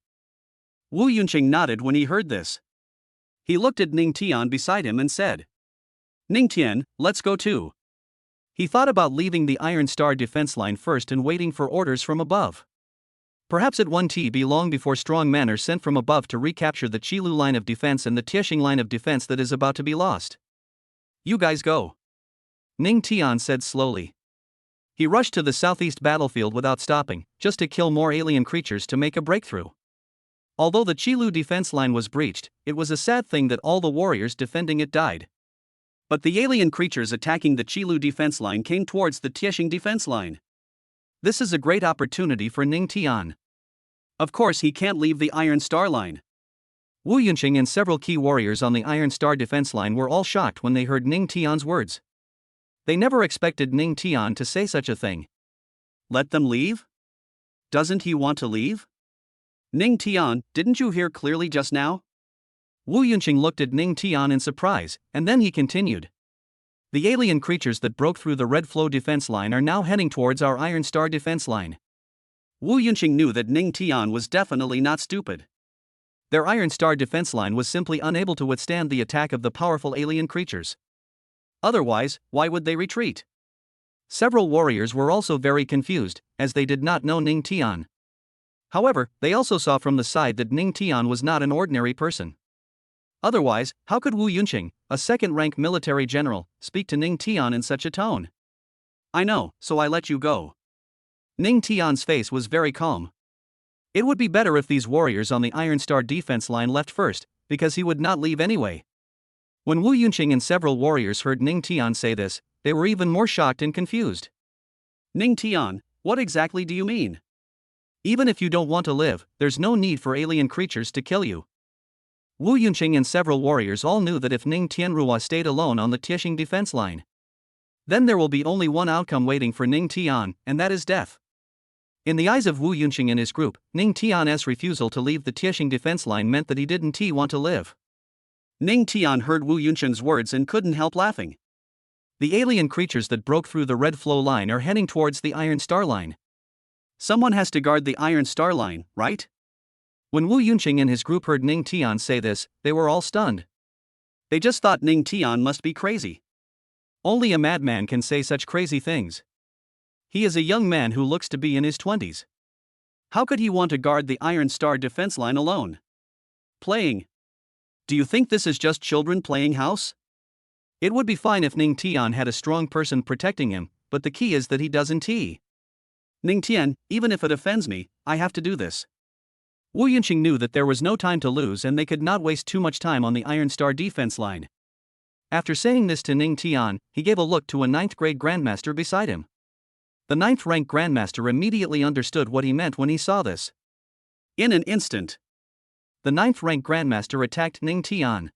Wu Yuncheng nodded when he heard this. He looked at Ning Tian beside him and said, Ning Tian, let's go too. He thought about leaving the Iron Star defense line first and waiting for orders from above. Perhaps it won't be long before strong men are sent from above to recapture the Qilu line of defense and the Tiexing line of defense that is about to be lost. You guys go. Ning Tian said slowly. He rushed to the southeast battlefield without stopping, just to kill more alien creatures to make a breakthrough. Although the Qilu defense line was breached, it was a sad thing that all the warriors defending it died. But the alien creatures attacking the Qilu defense line came towards the Tiexing defense line. This is a great opportunity for Ning Tian. Of course he can't leave the Iron Star line. Wu Yuncheng and several key warriors on the Iron Star defense line were all shocked when they heard Ning Tian's words. They never expected Ning Tian to say such a thing. Let them leave? Doesn't he want to leave? Ning Tian, didn't you hear clearly just now? Wu Yuncheng looked at Ning Tian in surprise, and then he continued. The alien creatures that broke through the Red Flow defense line are now heading towards our Iron Star defense line. Wu Yuncheng knew that Ning Tian was definitely not stupid. Their Iron Star defense line was simply unable to withstand the attack of the powerful alien creatures. Otherwise, why would they retreat? Several warriors were also very confused, as they did not know Ning Tian. However, they also saw from the side that Ning Tian was not an ordinary person. Otherwise, how could Wu Yuncheng, a second-rank military general, speak to Ning Tian in such a tone? I know, so I let you go. Ning Tian's face was very calm. It would be better if these warriors on the Iron Star defense line left first, because he would not leave anyway. When Wu Yuncheng and several warriors heard Ning Tian say this, they were even more shocked and confused. Ning Tian, what exactly do you mean? Even if you don't want to live, there's no need for alien creatures to kill you. Wu Yuncheng and several warriors all knew that if Ning Tianrua stayed alone on the Tiexing defense line, then there will be only one outcome waiting for Ning Tian, and that is death. In the eyes of Wu Yuncheng and his group, Ning Tian's refusal to leave the Tiexing defense line meant that he didn't want to live. Ning Tian heard Wu Yuncheng's words and couldn't help laughing. The alien creatures that broke through the Red Flow line are heading towards the Iron Star line. Someone has to guard the Iron Star line, right? When Wu Yuncheng and his group heard Ning Tian say this, they were all stunned. They just thought Ning Tian must be crazy. Only a madman can say such crazy things. He is a young man who looks to be in his 20s. How could he want to guard the Iron Star defense line alone? Playing. Do you think this is just children playing house? It would be fine if Ning Tian had a strong person protecting him, but the key is that he doesn't. Ning Tian, even if it offends me, I have to do this. Wu Yuncheng knew that there was no time to lose and they could not waste too much time on the Iron Star defense line. After saying this to Ning Tian, he gave a look to a 9th grade grandmaster beside him. The 9th rank grandmaster immediately understood what he meant when he saw this. In an instant, the 9th rank grandmaster attacked Ning Tian.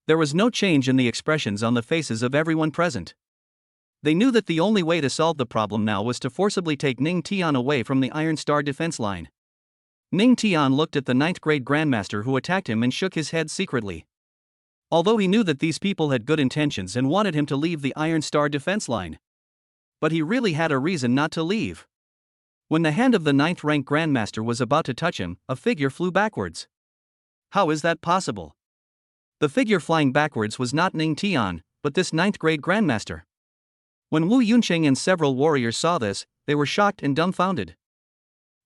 There was no change in the expressions on the faces of everyone present. They knew that the only way to solve the problem now was to forcibly take Ning Tian away from the Iron Star defense line. Ning Tian looked at the 9th grade grandmaster who attacked him and shook his head secretly. Although he knew that these people had good intentions and wanted him to leave the Iron Star defense line. But he really had a reason not to leave. When the hand of the 9th rank grandmaster was about to touch him, a figure flew backwards. How is that possible? The figure flying backwards was not Ning Tian, but this 9th grade grandmaster. When Wu Yuncheng and several warriors saw this, they were shocked and dumbfounded.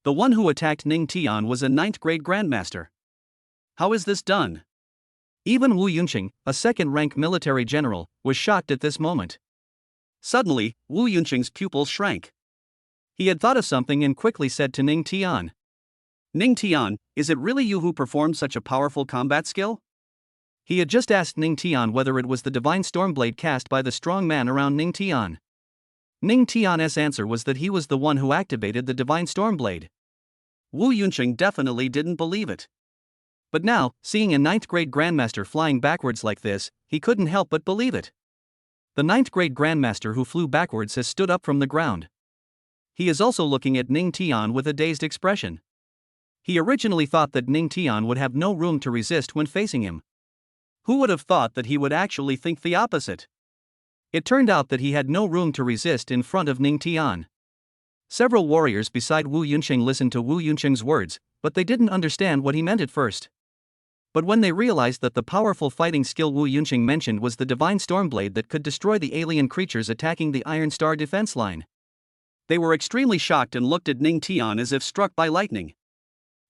The one who attacked Ning Tian was a 9th grade grandmaster. How is this done? Even Wu Yuncheng, a second-rank military general, was shocked at this moment. Suddenly, Wu Yuncheng's pupils shrank. He had thought of something and quickly said to Ning Tian. Ning Tian, is it really you who performed such a powerful combat skill? He had just asked Ning Tian whether it was the divine stormblade cast by the strong man around Ning Tian. Ning Tian's answer was that he was the one who activated the divine stormblade. Wu Yunqing definitely didn't believe it. But now, seeing a 9th grade grandmaster flying backwards like this, he couldn't help but believe it. The 9th grade grandmaster who flew backwards has stood up from the ground. He is also looking at Ning Tian with a dazed expression. He originally thought that Ning Tian would have no room to resist when facing him. Who would have thought that he would actually think the opposite? It turned out that he had no room to resist in front of Ning Tian. Several warriors beside Wu Yunqing listened to Wu Yunqing's words, but they didn't understand what he meant at first. But when they realized that the powerful fighting skill Wu Yunqing mentioned was the divine stormblade that could destroy the alien creatures attacking the Iron Star defense line, they were extremely shocked and looked at Ning Tian as if struck by lightning.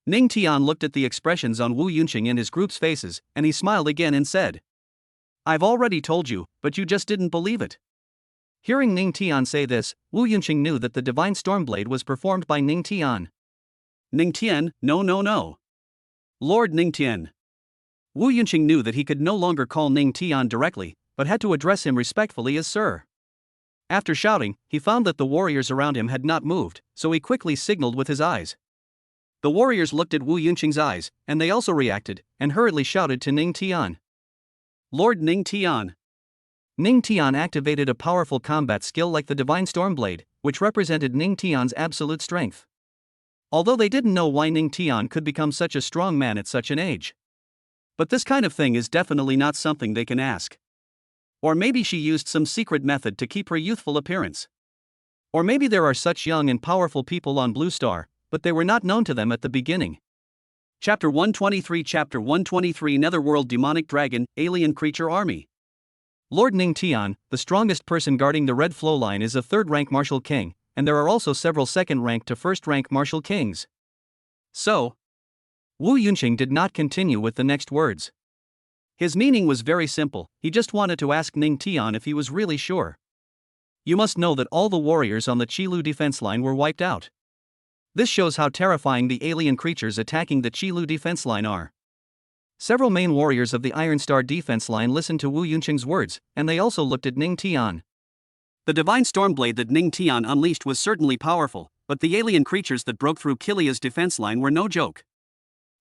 Ning Tian looked at the expressions on Wu Yunqing and his group's faces, and he smiled again and said, "I've already told you, but you just didn't believe it." Hearing Ning Tian say this, Wu Yunqing knew that the divine stormblade was performed by Ning Tian. "Ning Tian, no. Lord Ning Tian." Wu Yunqing knew that he could no longer call Ning Tian directly, but had to address him respectfully as Sir. After shouting, he found that the warriors around him had not moved, so he quickly signaled with his eyes. The warriors looked at Wu Yunqing's eyes, and they also reacted, and hurriedly shouted to Ning Tian. "Lord Ning Tian." Ning Tian activated a powerful combat skill like the Divine Stormblade, which represented Ning Tian's absolute strength. Although they didn't know why Ning Tian could become such a strong man at such an age. But this kind of thing is definitely not something they can ask. Or maybe she used some secret method to keep her youthful appearance. Or maybe there are such young and powerful people on Blue Star, but they were not known to them at the beginning. Chapter 123 Netherworld Demonic Dragon, Alien Creature Army. Lord Ning Tian, the strongest person guarding the Red Flow Line, is a 3rd-rank Martial King, and there are also several 2nd-rank to 1st-rank Martial Kings. So, Wu Yunqing did not continue with the next words. His meaning was very simple, he just wanted to ask Ning Tian if he was really sure. You must know that all the warriors on the Qilu defense line were wiped out. This shows how terrifying the alien creatures attacking the Qilu defense line are. Several main warriors of the Iron Star defense line listened to Wu Yunqing's words, and they also looked at Ning Tian. The divine stormblade that Ning Tian unleashed was certainly powerful, but the alien creatures that broke through Kilia's defense line were no joke.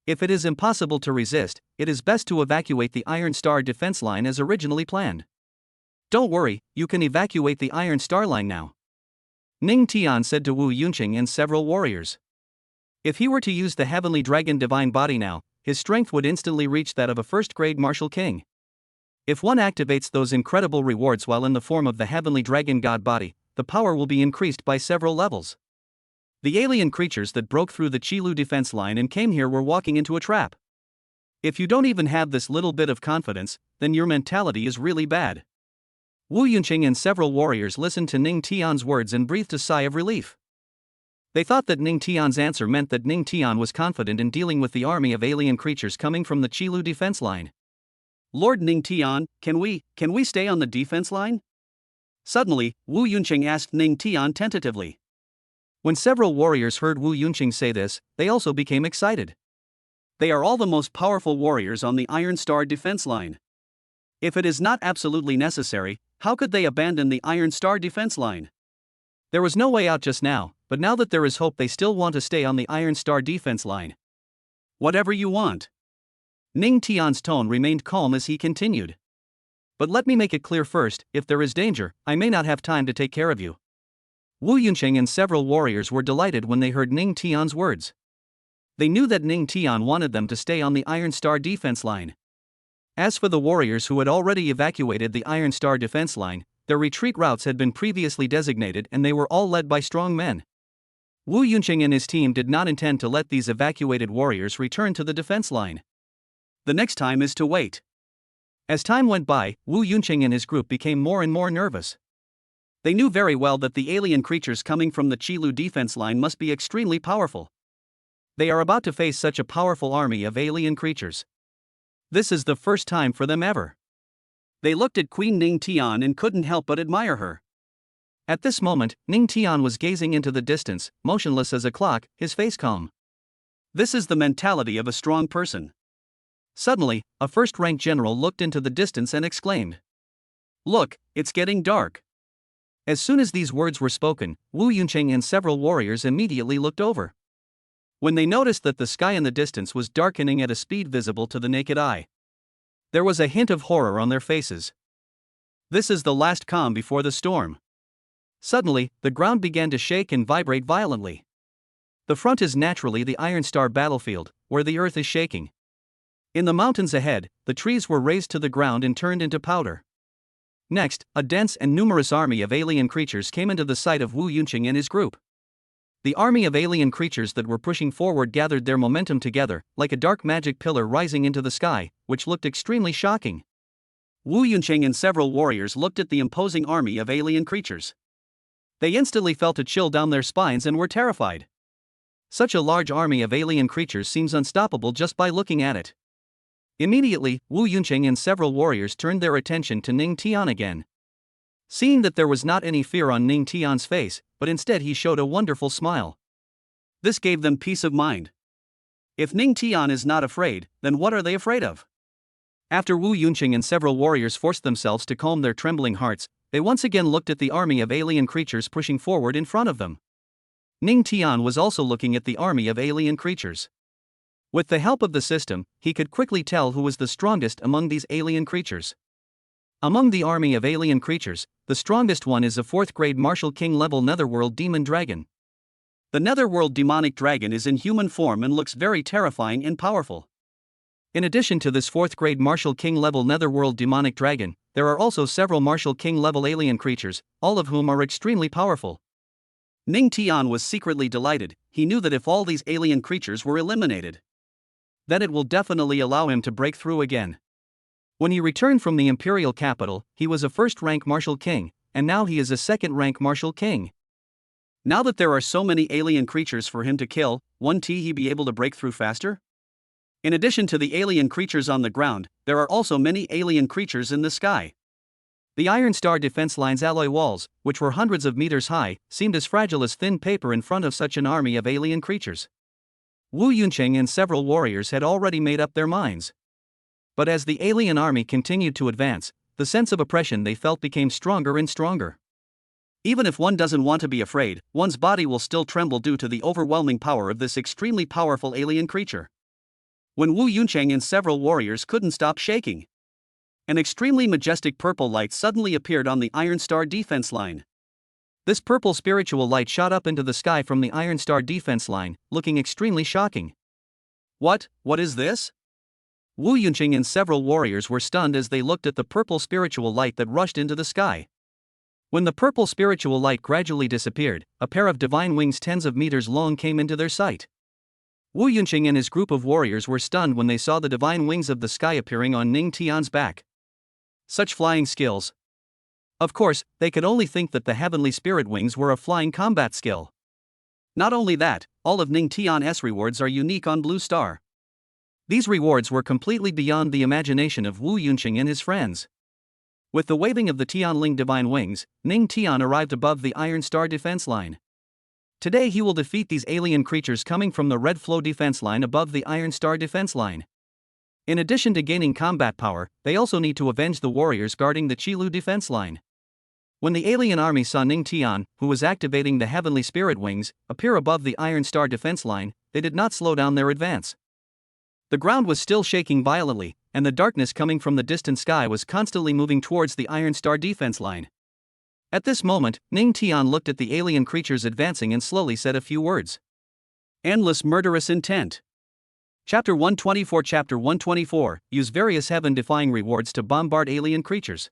If it is impossible to resist, it is best to evacuate the Iron Star defense line as originally planned. Don't worry, you can evacuate the Iron Star line now, Ning Tian said to Wu Yunqing and several warriors. If he were to use the Heavenly Dragon Divine Body now, his strength would instantly reach that of a 1st-grade Martial King. If one activates those incredible rewards while in the form of the Heavenly Dragon God Body, the power will be increased by several levels. The alien creatures that broke through the Qilu defense line and came here were walking into a trap. If you don't even have this little bit of confidence, then your mentality is really bad. Wu Yunqing and several warriors listened to Ning Tian's words and breathed a sigh of relief. They thought that Ning Tian's answer meant that Ning Tian was confident in dealing with the army of alien creatures coming from the Qilu defense line. Lord Ning Tian, can we stay on the defense line? Suddenly, Wu Yunqing asked Ning Tian tentatively. When several warriors heard Wu Yunqing say this, they also became excited. They are all the most powerful warriors on the Iron Star defense line. If it is not absolutely necessary, how could they abandon the Iron Star defense line? There was no way out just now, but now that there is hope, they still want to stay on the Iron Star defense line. Whatever you want. Ning Tian's tone remained calm as he continued. But let me make it clear first, if there is danger, I may not have time to take care of you. Wu Yunqing and several warriors were delighted when they heard Ning Tian's words. They knew that Ning Tian wanted them to stay on the Iron Star defense line. As for the warriors who had already evacuated the Iron Star defense line, their retreat routes had been previously designated and they were all led by strong men. Wu Yunqing and his team did not intend to let these evacuated warriors return to the defense line. The next time is to wait. As time went by, Wu Yunqing and his group became more and more nervous. They knew very well that the alien creatures coming from the Qilu defense line must be extremely powerful. They are about to face such a powerful army of alien creatures. This is the first time for them ever. They looked at Queen Ning Tian and couldn't help but admire her. At this moment, Ning Tian was gazing into the distance, motionless as a clock, his face calm. This is the mentality of a strong person. Suddenly, a first-rank general looked into the distance and exclaimed, "Look, it's getting dark." As soon as these words were spoken, Wu Yunqing and several warriors immediately looked over. When they noticed that the sky in the distance was darkening at a speed visible to the naked eye, there was a hint of horror on their faces. This is the last calm before the storm. Suddenly, the ground began to shake and vibrate violently. The front is naturally the Iron Star battlefield, where the earth is shaking. In the mountains ahead, the trees were razed to the ground and turned into powder. Next, a dense and numerous army of alien creatures came into the sight of Wu Yunqing and his group. The army of alien creatures that were pushing forward gathered their momentum together, like a dark magic pillar rising into the sky, which looked extremely shocking. Wu Yunqing and several warriors looked at the imposing army of alien creatures. They instantly felt a chill down their spines and were terrified. Such a large army of alien creatures seems unstoppable just by looking at it. Immediately, Wu Yunqing and several warriors turned their attention to Ning Tian again. Seeing that there was not any fear on Ning Tian's face, but instead he showed a wonderful smile. This gave them peace of mind. If Ning Tian is not afraid, then what are they afraid of? After Wu Yunqing and several warriors forced themselves to calm their trembling hearts, they once again looked at the army of alien creatures pushing forward in front of them. Ning Tian was also looking at the army of alien creatures. With the help of the system, he could quickly tell who was the strongest among these alien creatures. Among the army of alien creatures, the strongest one is a 4th-grade Martial King level Netherworld Demon Dragon. The Netherworld Demonic Dragon is in human form and looks very terrifying and powerful. In addition to this 4th-grade Martial King level Netherworld Demonic Dragon, there are also several Martial King level alien creatures, all of whom are extremely powerful. Ning Tian was secretly delighted. He knew that if all these alien creatures were eliminated, then it will definitely allow him to break through again. When he returned from the imperial capital, he was a first-rank Martial King, and now he is a second-rank Martial King. Now that there are so many alien creatures for him to kill, won't he be able to break through faster? In addition to the alien creatures on the ground, there are also many alien creatures in the sky. The Iron Star defense line's alloy walls, which were hundreds of meters high, seemed as fragile as thin paper in front of such an army of alien creatures. Wu Yunqing and several warriors had already made up their minds. But as the alien army continued to advance, the sense of oppression they felt became stronger and stronger. Even if one doesn't want to be afraid, one's body will still tremble due to the overwhelming power of this extremely powerful alien creature. When Wu Yunqing and several warriors couldn't stop shaking, an extremely majestic purple light suddenly appeared on the Iron Star defense line. This purple spiritual light shot up into the sky from the Iron Star defense line, looking extremely shocking. What is this? Wu Yunqing and several warriors were stunned as they looked at the purple spiritual light that rushed into the sky. When the purple spiritual light gradually disappeared, a pair of divine wings tens of meters long came into their sight. Wu Yunqing and his group of warriors were stunned when they saw the divine wings of the sky appearing on Ning Tian's back. Such flying skills. Of course, they could only think that the heavenly spirit wings were a flying combat skill. Not only that, all of Ning Tian's rewards are unique on Blue Star. These rewards were completely beyond the imagination of Wu Yunqing and his friends. With the waving of the Tianling divine wings, Ning Tian arrived above the Iron Star defense line. Today he will defeat these alien creatures coming from the Red Flow defense line above the Iron Star defense line. In addition to gaining combat power, they also need to avenge the warriors guarding the Qilu defense line. When the alien army saw Ning Tian, who was activating the heavenly spirit wings, appear above the Iron Star defense line, they did not slow down their advance. The ground was still shaking violently, and the darkness coming from the distant sky was constantly moving towards the Iron Star defense line. At this moment, Ning Tian looked at the alien creatures advancing and slowly said a few words. Endless murderous intent. Chapter 124. Chapter 124, use various heaven-defying rewards to bombard alien creatures.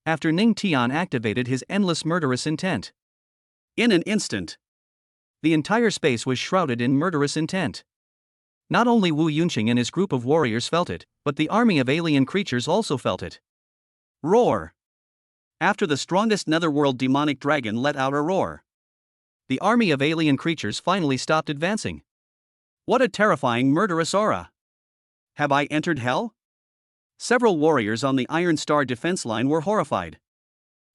After Ning Tian activated his endless murderous intent, in an instant, the entire space was shrouded in murderous intent. Not only Wu Yunqing and his group of warriors felt it, but the army of alien creatures also felt it. Roar! After the strongest netherworld demonic dragon let out a roar, the army of alien creatures finally stopped advancing. What a terrifying murderous aura! Have I entered hell? Several warriors on the Iron Star defense line were horrified.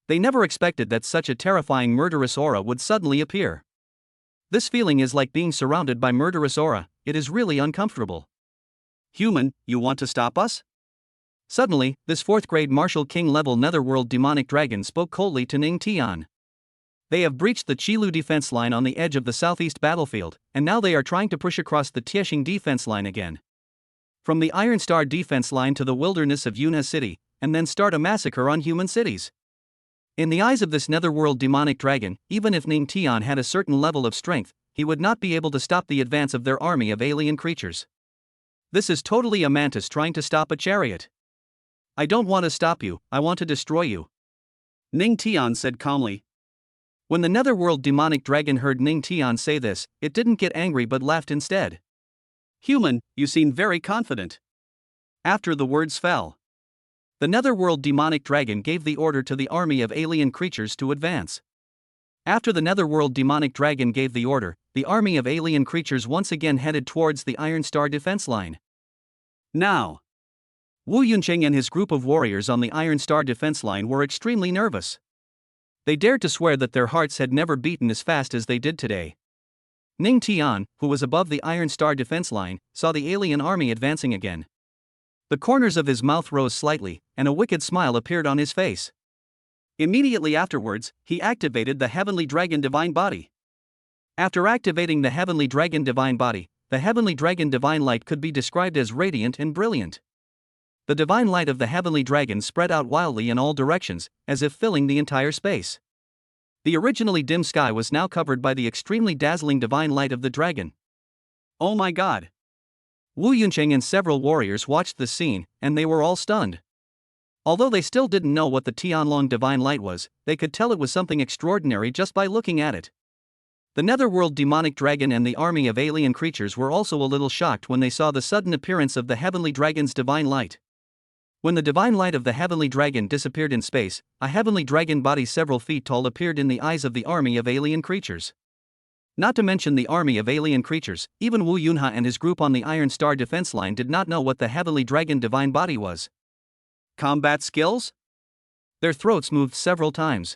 They never expected that such a terrifying murderous aura would suddenly appear. This feeling is like being surrounded by murderous aura, it is really uncomfortable. Human, you want to stop us? Suddenly, this 4th grade martial king level netherworld demonic dragon spoke coldly to Ning Tian. They have breached the Qilu defense line on the edge of the southeast battlefield, and now they are trying to push across the Tiexing defense line again. From the Iron Star defense line to the wilderness of Yunhe City, and then start a massacre on human cities. In the eyes of this netherworld demonic dragon, even if Ning Tian had a certain level of strength, he would not be able to stop the advance of their army of alien creatures. This is totally a mantis trying to stop a chariot. I don't want to stop you, I want to destroy you, Ning Tian said calmly. When the netherworld demonic dragon heard Ning Tian say this, it didn't get angry but laughed instead. Human, you seem very confident. After the words fell, the netherworld demonic dragon gave the order to the army of alien creatures to advance. After the netherworld demonic dragon gave the order, the army of alien creatures once again headed towards the Iron Star defense line. Now, Wu Yunqing and his group of warriors on the Iron Star defense line were extremely nervous. They dared to swear that their hearts had never beaten as fast as they did today. Ning Tian, who was above the Iron Star defense line, saw the alien army advancing again. The corners of his mouth rose slightly, and a wicked smile appeared on his face. Immediately afterwards, he activated the Heavenly Dragon Divine Body. After activating the Heavenly Dragon Divine Body, the Heavenly Dragon Divine Light could be described as radiant and brilliant. The divine light of the Heavenly Dragon spread out wildly in all directions, as if filling the entire space. The originally dim sky was now covered by the extremely dazzling divine light of the dragon. Oh my god! Wu Yunqing and several warriors watched the scene, and they were all stunned. Although they still didn't know what the Tianlong divine light was, they could tell it was something extraordinary just by looking at it. The netherworld demonic dragon and the army of alien creatures were also a little shocked when they saw the sudden appearance of the heavenly dragon's divine light. When the divine light of the heavenly dragon disappeared in space, a heavenly dragon body several feet tall appeared in the eyes of the army of alien creatures. Not to mention the army of alien creatures, even Wu Yunhe and his group on the Iron Star defense line did not know what the heavenly dragon divine body was. Combat skills? Their throats moved several times.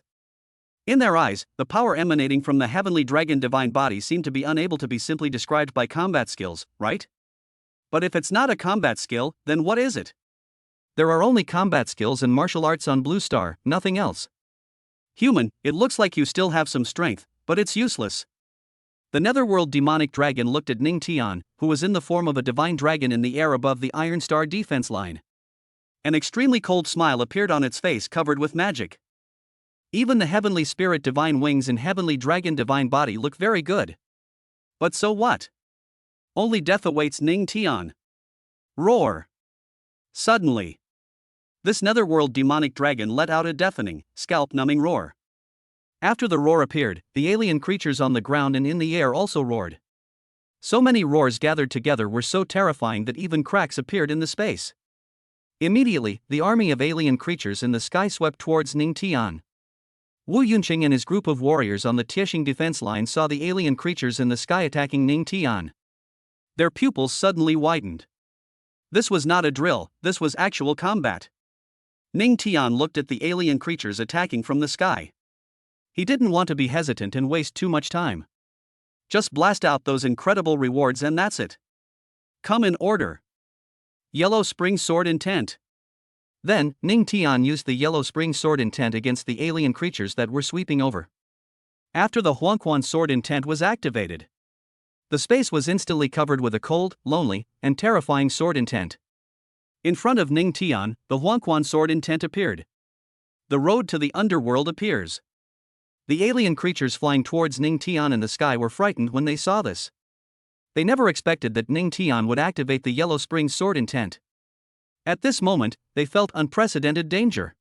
In their eyes, the power emanating from the heavenly dragon divine body seemed to be unable to be simply described by combat skills, right? But if it's not a combat skill, then what is it? There are only combat skills and martial arts on Blue Star, nothing else. Human, it looks like you still have some strength, but it's useless. The netherworld demonic dragon looked at Ning Tian, who was in the form of a divine dragon in the air above the Iron Star defense line. An extremely cold smile appeared on its face covered with magic. Even the heavenly spirit divine wings and heavenly dragon divine body look very good. But so what? Only death awaits Ning Tian. Roar! Suddenly, this netherworld demonic dragon let out a deafening, scalp-numbing roar. After the roar appeared, the alien creatures on the ground and in the air also roared. So many roars gathered together were so terrifying that even cracks appeared in the space. Immediately, the army of alien creatures in the sky swept towards Ning Tian. Wu Yunqing and his group of warriors on the Tiexing defense line saw the alien creatures in the sky attacking Ning Tian. Their pupils suddenly widened. This was not a drill, this was actual combat. Ning Tian looked at the alien creatures attacking from the sky. He didn't want to be hesitant and waste too much time. Just blast out those incredible rewards and that's it. Come in order. Yellow Spring Sword Intent. Then, Ning Tian used the Yellow Spring Sword Intent against the alien creatures that were sweeping over. After the Huangquan Sword Intent was activated, the space was instantly covered with a cold, lonely, and terrifying sword intent. In front of Ning Tian, the Huangquan Sword Intent appeared. The road to the underworld appears. The alien creatures flying towards Ning Tian in the sky were frightened when they saw this. They never expected that Ning Tian would activate the Yellow Spring Sword Intent. At this moment, they felt unprecedented danger.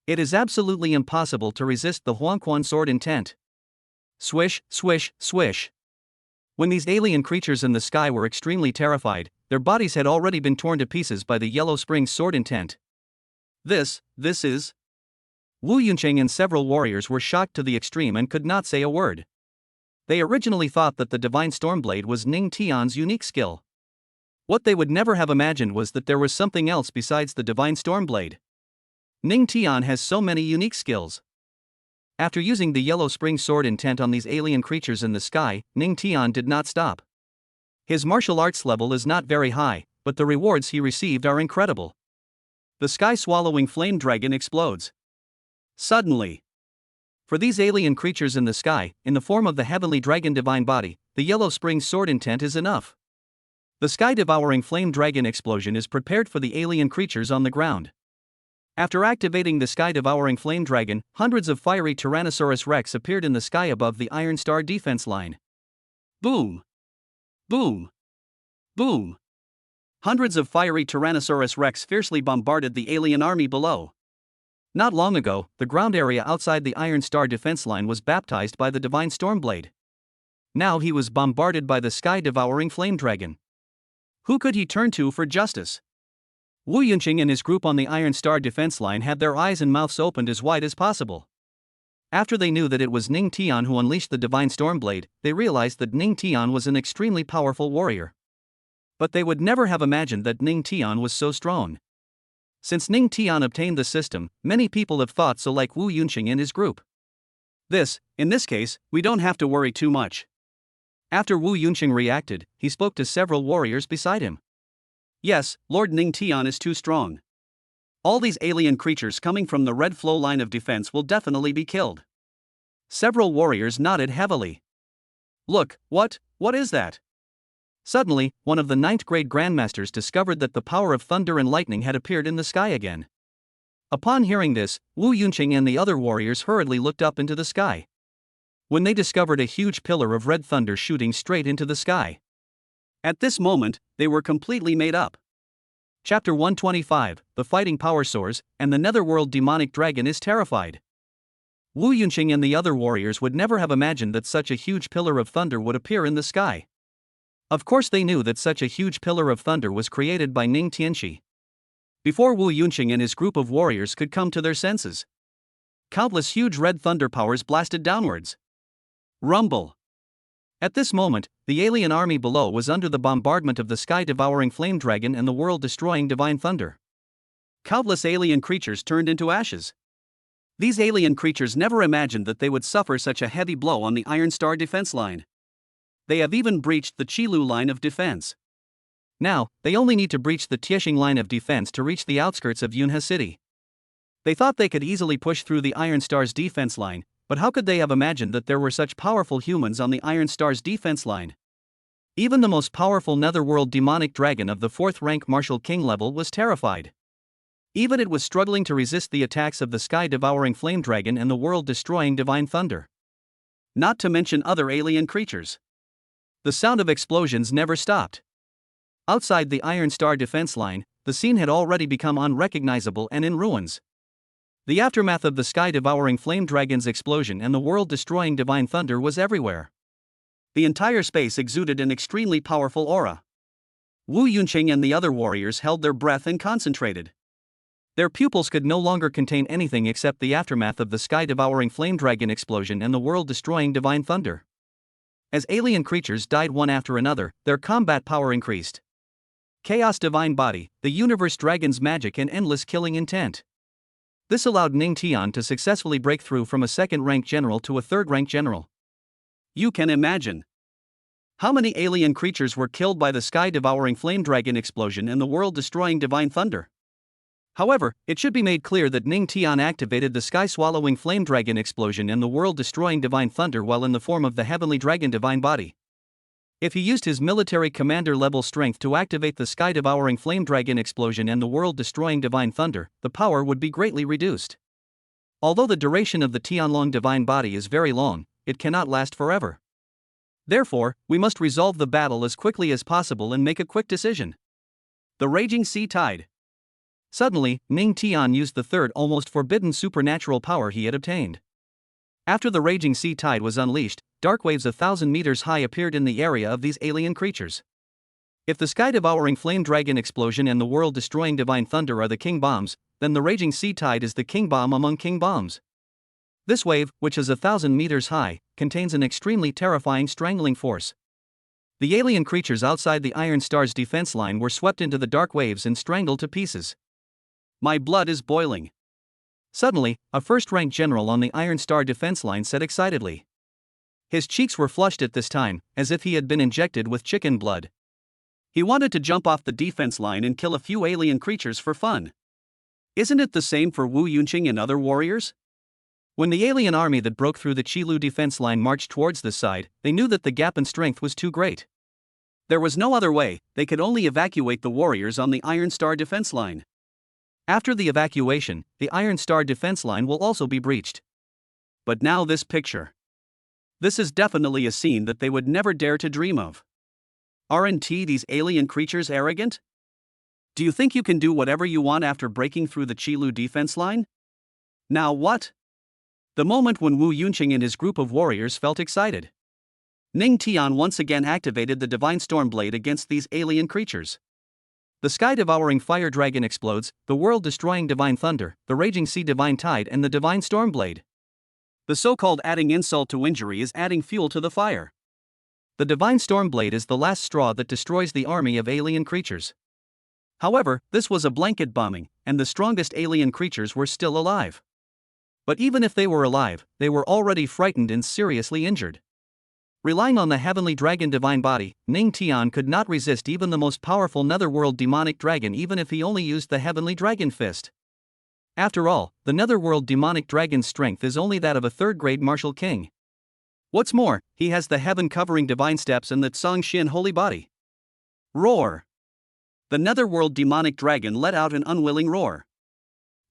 It is absolutely impossible to resist the Huangquan Sword Intent. Swish, swish, swish. When these alien creatures in the sky were extremely terrified, their bodies had already been torn to pieces by the Yellow Spring Sword Intent. This is... Wu Yunqing and several warriors were shocked to the extreme and could not say a word. They originally thought that the Divine Stormblade was Ning Tian's unique skill. What they would never have imagined was that there was something else besides the Divine Stormblade. Ning Tian has so many unique skills. After using the Yellow Spring Sword Intent on these alien creatures in the sky, Ning Tian did not stop. His martial arts level is not very high, but the rewards he received are incredible. The sky-swallowing flame dragon explodes. Suddenly. For these alien creatures in the sky, in the form of the heavenly dragon divine body, the yellow spring sword intent is enough. The sky-devouring flame dragon explosion is prepared for the alien creatures on the ground. After activating the sky-devouring flame dragon, hundreds of fiery Tyrannosaurus Rex appeared in the sky above the Iron Star defense line. Boom! Boom! Boom! Hundreds of fiery Tyrannosaurus Rex fiercely bombarded the alien army below. Not long ago, the ground area outside the Iron Star defense line was baptized by the divine Stormblade. Now he was bombarded by the sky-devouring flame dragon. Who could he turn to for justice? Wu Yunqing and his group on the Iron Star defense line had their eyes and mouths opened as wide as possible. After they knew that it was Ning Tian who unleashed the divine Stormblade, they realized that Ning Tian was an extremely powerful warrior. But they would never have imagined that Ning Tian was so strong. Since Ning Tian obtained the system, many people have thought so, like Wu Yunqing and his group. In this case, we don't have to worry too much. After Wu Yunqing reacted, he spoke to several warriors beside him. Yes, Lord Ning Tian is too strong. All these alien creatures coming from the red flow line of defense will definitely be killed. Several warriors nodded heavily. Look, what is that? Suddenly, one of the 9th grade grandmasters discovered that the power of thunder and lightning had appeared in the sky again. Upon hearing this, Wu Yunqing and the other warriors hurriedly looked up into the sky. When they discovered a huge pillar of red thunder shooting straight into the sky. At this moment, they were completely made up. Chapter 125, The Fighting Power Soars, and the Netherworld Demonic Dragon is terrified. Wu Yunqing and the other warriors would never have imagined that such a huge pillar of thunder would appear in the sky. Of course they knew that such a huge pillar of thunder was created by Ning Tianxi. Before Wu Yunqing and his group of warriors could come to their senses, countless huge red thunder powers blasted downwards. Rumble. At this moment, the alien army below was under the bombardment of the sky-devouring flame dragon and the world-destroying divine thunder. Countless alien creatures turned into ashes. These alien creatures never imagined that they would suffer such a heavy blow on the Iron Star defense line. They have even breached the Qilu line of defense. Now, they only need to breach the Tiexing line of defense to reach the outskirts of Yunhe City. They thought they could easily push through the Iron Star's defense line, but how could they have imagined that there were such powerful humans on the Iron Star's defense line? Even the most powerful Netherworld demonic dragon of the 4th rank Martial King level was terrified. Even it was struggling to resist the attacks of the sky-devouring flame dragon and the world-destroying divine thunder. Not to mention other alien creatures. The sound of explosions never stopped. Outside the Iron Star defense line, the scene had already become unrecognizable and in ruins. The aftermath of the sky-devouring flame dragon's explosion and the world-destroying divine thunder was everywhere. The entire space exuded an extremely powerful aura. Wu Yunqing and the other warriors held their breath and concentrated. Their pupils could no longer contain anything except the aftermath of the sky-devouring flame dragon explosion and the world-destroying divine thunder. As alien creatures died one after another, their combat power increased. Chaos divine body, the universe dragon's magic and endless killing intent. This allowed Ning Tian to successfully break through from a 2nd rank general to a 3rd rank general. You can imagine how many alien creatures were killed by the sky-devouring flame dragon explosion and the world-destroying divine thunder. However, it should be made clear that Ning Tian activated the sky-swallowing flame dragon explosion and the world-destroying divine thunder while in the form of the heavenly dragon divine body. If he used his military commander level strength to activate the sky-devouring flame dragon explosion and the world-destroying divine thunder, the power would be greatly reduced. Although the duration of the Tianlong divine body is very long, it cannot last forever. Therefore, we must resolve the battle as quickly as possible and make a quick decision. The Raging Sea Tide. Suddenly, Ning Tian used the third almost forbidden supernatural power he had obtained. After the Raging Sea Tide was unleashed, dark waves 1,000 meters high appeared in the area of these alien creatures. If the sky-devouring flame dragon explosion and the world-destroying divine thunder are the king bombs, then the Raging Sea Tide is the king bomb among king bombs. This wave, which is 1,000 meters high, contains an extremely terrifying strangling force. The alien creatures outside the Iron Star's defense line were swept into the dark waves and strangled to pieces. My blood is boiling. Suddenly, a first-rank general on the Iron Star defense line said excitedly. His cheeks were flushed at this time, as if he had been injected with chicken blood. He wanted to jump off the defense line and kill a few alien creatures for fun. Isn't it the same for Wu Yunqing and other warriors? When the alien army that broke through the Qilu defense line marched towards this side, they knew that the gap in strength was too great. There was no other way, they could only evacuate the warriors on the Iron Star defense line. After the evacuation, the Iron Star defense line will also be breached. But now this picture. This is definitely a scene that they would never dare to dream of. Aren't these alien creatures arrogant? Do you think you can do whatever you want after breaking through the Qilu defense line? Now what? The moment when Wu Yunqing and his group of warriors felt excited. Ning Tian once again activated the Divine Storm Blade against these alien creatures. The sky-devouring fire dragon explodes, the world-destroying divine thunder, the raging sea divine tide and the divine storm blade. The so-called adding insult to injury is adding fuel to the fire. The divine storm blade is the last straw that destroys the army of alien creatures. However, this was a blanket bombing, and the strongest alien creatures were still alive. But even if they were alive, they were already frightened and seriously injured. Relying on the heavenly dragon divine body, Ning Tian could not resist even the most powerful netherworld demonic dragon even if he only used the heavenly dragon fist. After all, the netherworld demonic dragon's strength is only that of a third-grade martial king. What's more, he has the heaven-covering divine steps and the Tsang Xin holy body. Roar! The netherworld demonic dragon let out an unwilling roar.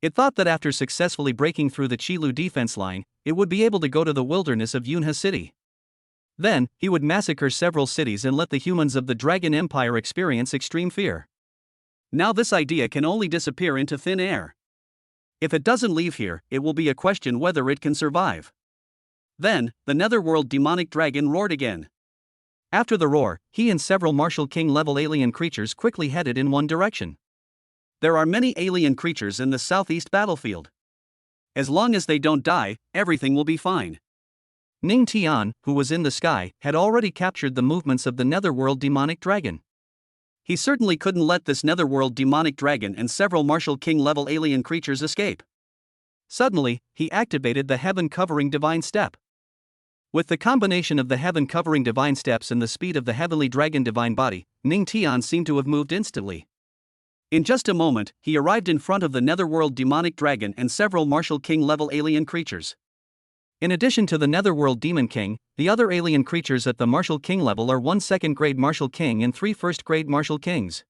It thought that after successfully breaking through the Qilu defense line, it would be able to go to the wilderness of Yunhe City. Then, he would massacre several cities and let the humans of the Dragon Empire experience extreme fear. Now this idea can only disappear into thin air. If it doesn't leave here, it will be a question whether it can survive. Then, the netherworld demonic dragon roared again. After the roar, he and several Martial King-level alien creatures quickly headed in one direction. There are many alien creatures in the southeast battlefield. As long as they don't die, everything will be fine. Ning Tian, who was in the sky, had already captured the movements of the netherworld demonic dragon. He certainly couldn't let this netherworld demonic dragon and several Martial King-level alien creatures escape. Suddenly, he activated the heaven-covering divine step. With the combination of the heaven-covering divine steps and the speed of the heavenly dragon divine body, Ning Tian seemed to have moved instantly. In just a moment, he arrived in front of the netherworld demonic dragon and several Martial King-level alien creatures. In addition to the Netherworld Demon King, the other alien creatures at the Martial King level are 1 second-grade Martial King and 3 first-grade Martial Kings.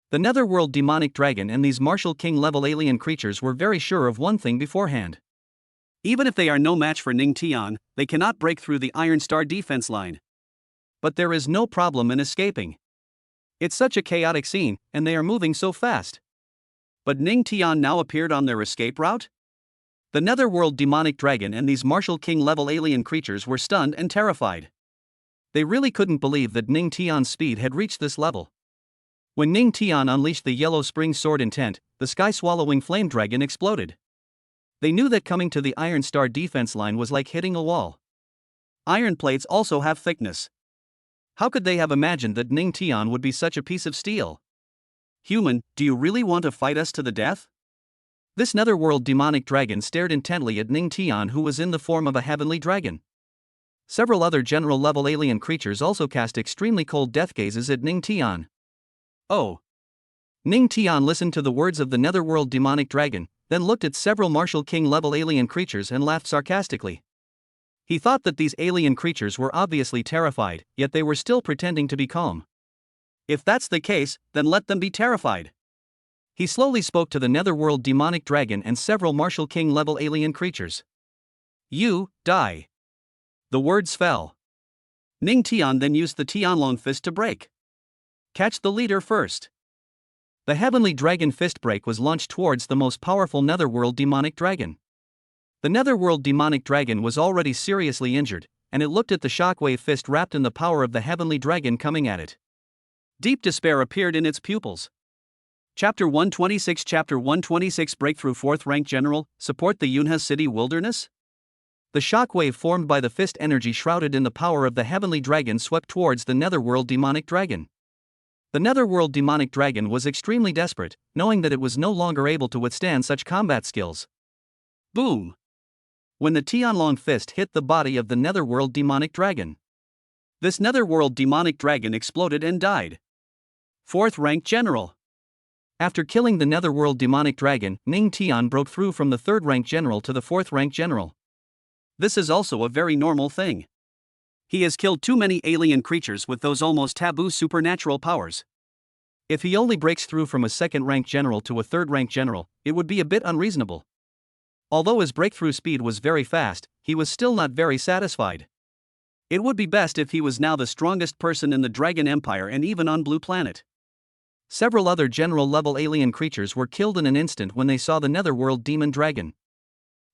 The Netherworld Demonic Dragon and these Martial King level alien creatures were very sure of one thing beforehand. Even if they are no match for Ning Tian, they cannot break through the Iron Star defense line. But there is no problem in escaping. It's such a chaotic scene, and they are moving so fast. But Ning Tian now appeared on their escape route? The Netherworld Demonic Dragon and these Martial King-level alien creatures were stunned and terrified. They really couldn't believe that Ning Tian's speed had reached this level. When Ning Tian unleashed the Yellow Spring Sword intent, the sky-swallowing flame dragon exploded. They knew that coming to the Iron Star defense line was like hitting a wall. Iron plates also have thickness. How could they have imagined that Ning Tian would be such a piece of steel? Human, do you really want to fight us to the death? This netherworld demonic dragon stared intently at Ning Tian, who was in the form of a heavenly dragon. Several other general-level alien creatures also cast extremely cold death gazes at Ning Tian. Oh! Ning Tian listened to the words of the netherworld demonic dragon, then looked at several Martial King-level alien creatures and laughed sarcastically. He thought that these alien creatures were obviously terrified, yet they were still pretending to be calm. If that's the case, then let them be terrified. He slowly spoke to the netherworld demonic dragon and several Martial King-level alien creatures. You, die. The words fell. Ning Tian then used the Tianlong fist to break. Catch the leader first. The heavenly dragon fist break was launched towards the most powerful netherworld demonic dragon. The netherworld demonic dragon was already seriously injured, and it looked at the shockwave fist wrapped in the power of the heavenly dragon coming at it. Deep despair appeared in its pupils. Chapter 126 Chapter 126 Breakthrough 4th Rank General, Support the Yunhe City Wilderness? The shockwave formed by the fist energy shrouded in the power of the heavenly dragon swept towards the netherworld demonic dragon. The netherworld demonic dragon was extremely desperate, knowing that it was no longer able to withstand such combat skills. Boom! When the Tianlong fist hit the body of the netherworld demonic dragon, this netherworld demonic dragon exploded and died. 4th rank general. After killing the netherworld demonic dragon, Ning Tian broke through from the 3rd rank general to the 4th rank general. This is also a very normal thing. He has killed too many alien creatures with those almost taboo supernatural powers. If he only breaks through from a 2nd rank general to a 3rd rank general, it would be a bit unreasonable. Although his breakthrough speed was very fast, he was still not very satisfied. It would be best if he was now the strongest person in the Dragon Empire and even on Blue Planet. Several other general-level alien creatures were killed in an instant when they saw the netherworld demon dragon.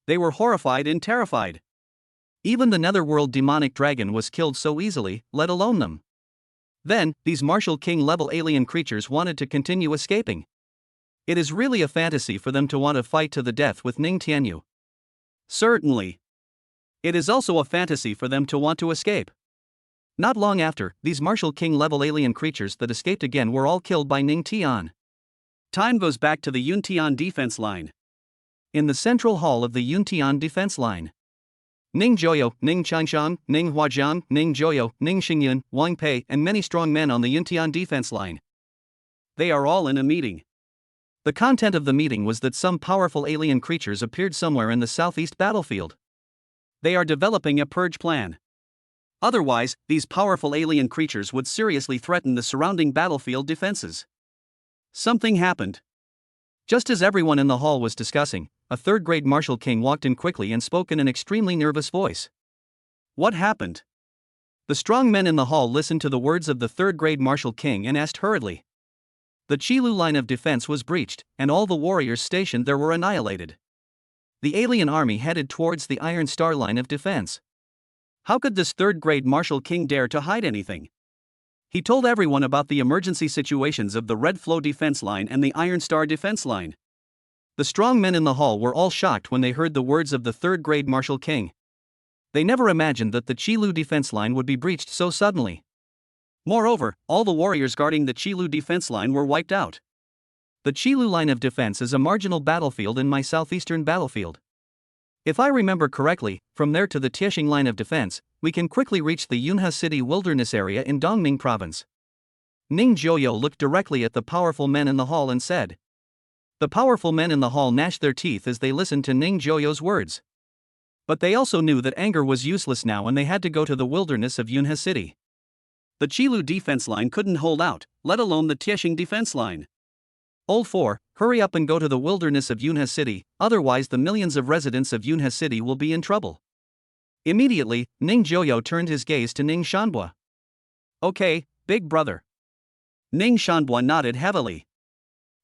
They were horrified and terrified. Even the netherworld demonic dragon was killed so easily, let alone them. Then, these Martial King-level alien creatures wanted to continue escaping. It is really a fantasy for them to want to fight to the death with Ning Tianyu. Certainly. It is also a fantasy for them to want to escape. Not long after, these Martial King-level alien creatures that escaped again were all killed by Ning Tian. Time goes back to the Yuntian defense line. In the central hall of the Yuntian defense line, Ning Joyo, Ning Changshan, Ning Huajiang, Ning Joyo, Ning Xingyun, Wang Pei, and many strong men on the Yuntian defense line. They are all in a meeting. The content of the meeting was that some powerful alien creatures appeared somewhere in the southeast battlefield. They are developing a purge plan. Otherwise, these powerful alien creatures would seriously threaten the surrounding battlefield defenses. Something happened. Just as everyone in the hall was discussing, a 3rd-grade martial king walked in quickly and spoke in an extremely nervous voice. What happened? The strong men in the hall listened to the words of the 3rd-grade martial king and asked hurriedly. The Qilu line of defense was breached, and all the warriors stationed there were annihilated. The alien army headed towards the Iron Star line of defense. How could this 3rd-grade martial king dare to hide anything? He told everyone about the emergency situations of the Red Flow defense line and the Iron Star defense line. The strong men in the hall were all shocked when they heard the words of the 3rd-grade martial king. They never imagined that the Qilu defense line would be breached so suddenly. Moreover, all the warriors guarding the Qilu defense line were wiped out. The Qilu line of defense is a marginal battlefield in my southeastern battlefield. If I remember correctly, from there to the Tiexing line of defense, we can quickly reach the Yunhe City wilderness area in Dongming province. Ning Joyo looked directly at the powerful men in the hall and said. The powerful men in the hall gnashed their teeth as they listened to Ning Joyo's words. But they also knew that anger was useless now and they had to go to the wilderness of Yunhe City. The Qilu defense line couldn't hold out, let alone the Tiexing defense line. Old 4, hurry up and go to the wilderness of Yunhe City, otherwise the millions of residents of Yunhe City will be in trouble. Immediately, Ning Joyo turned his gaze to Ning Shanbua. Okay, big brother. Ning Shanbua nodded heavily.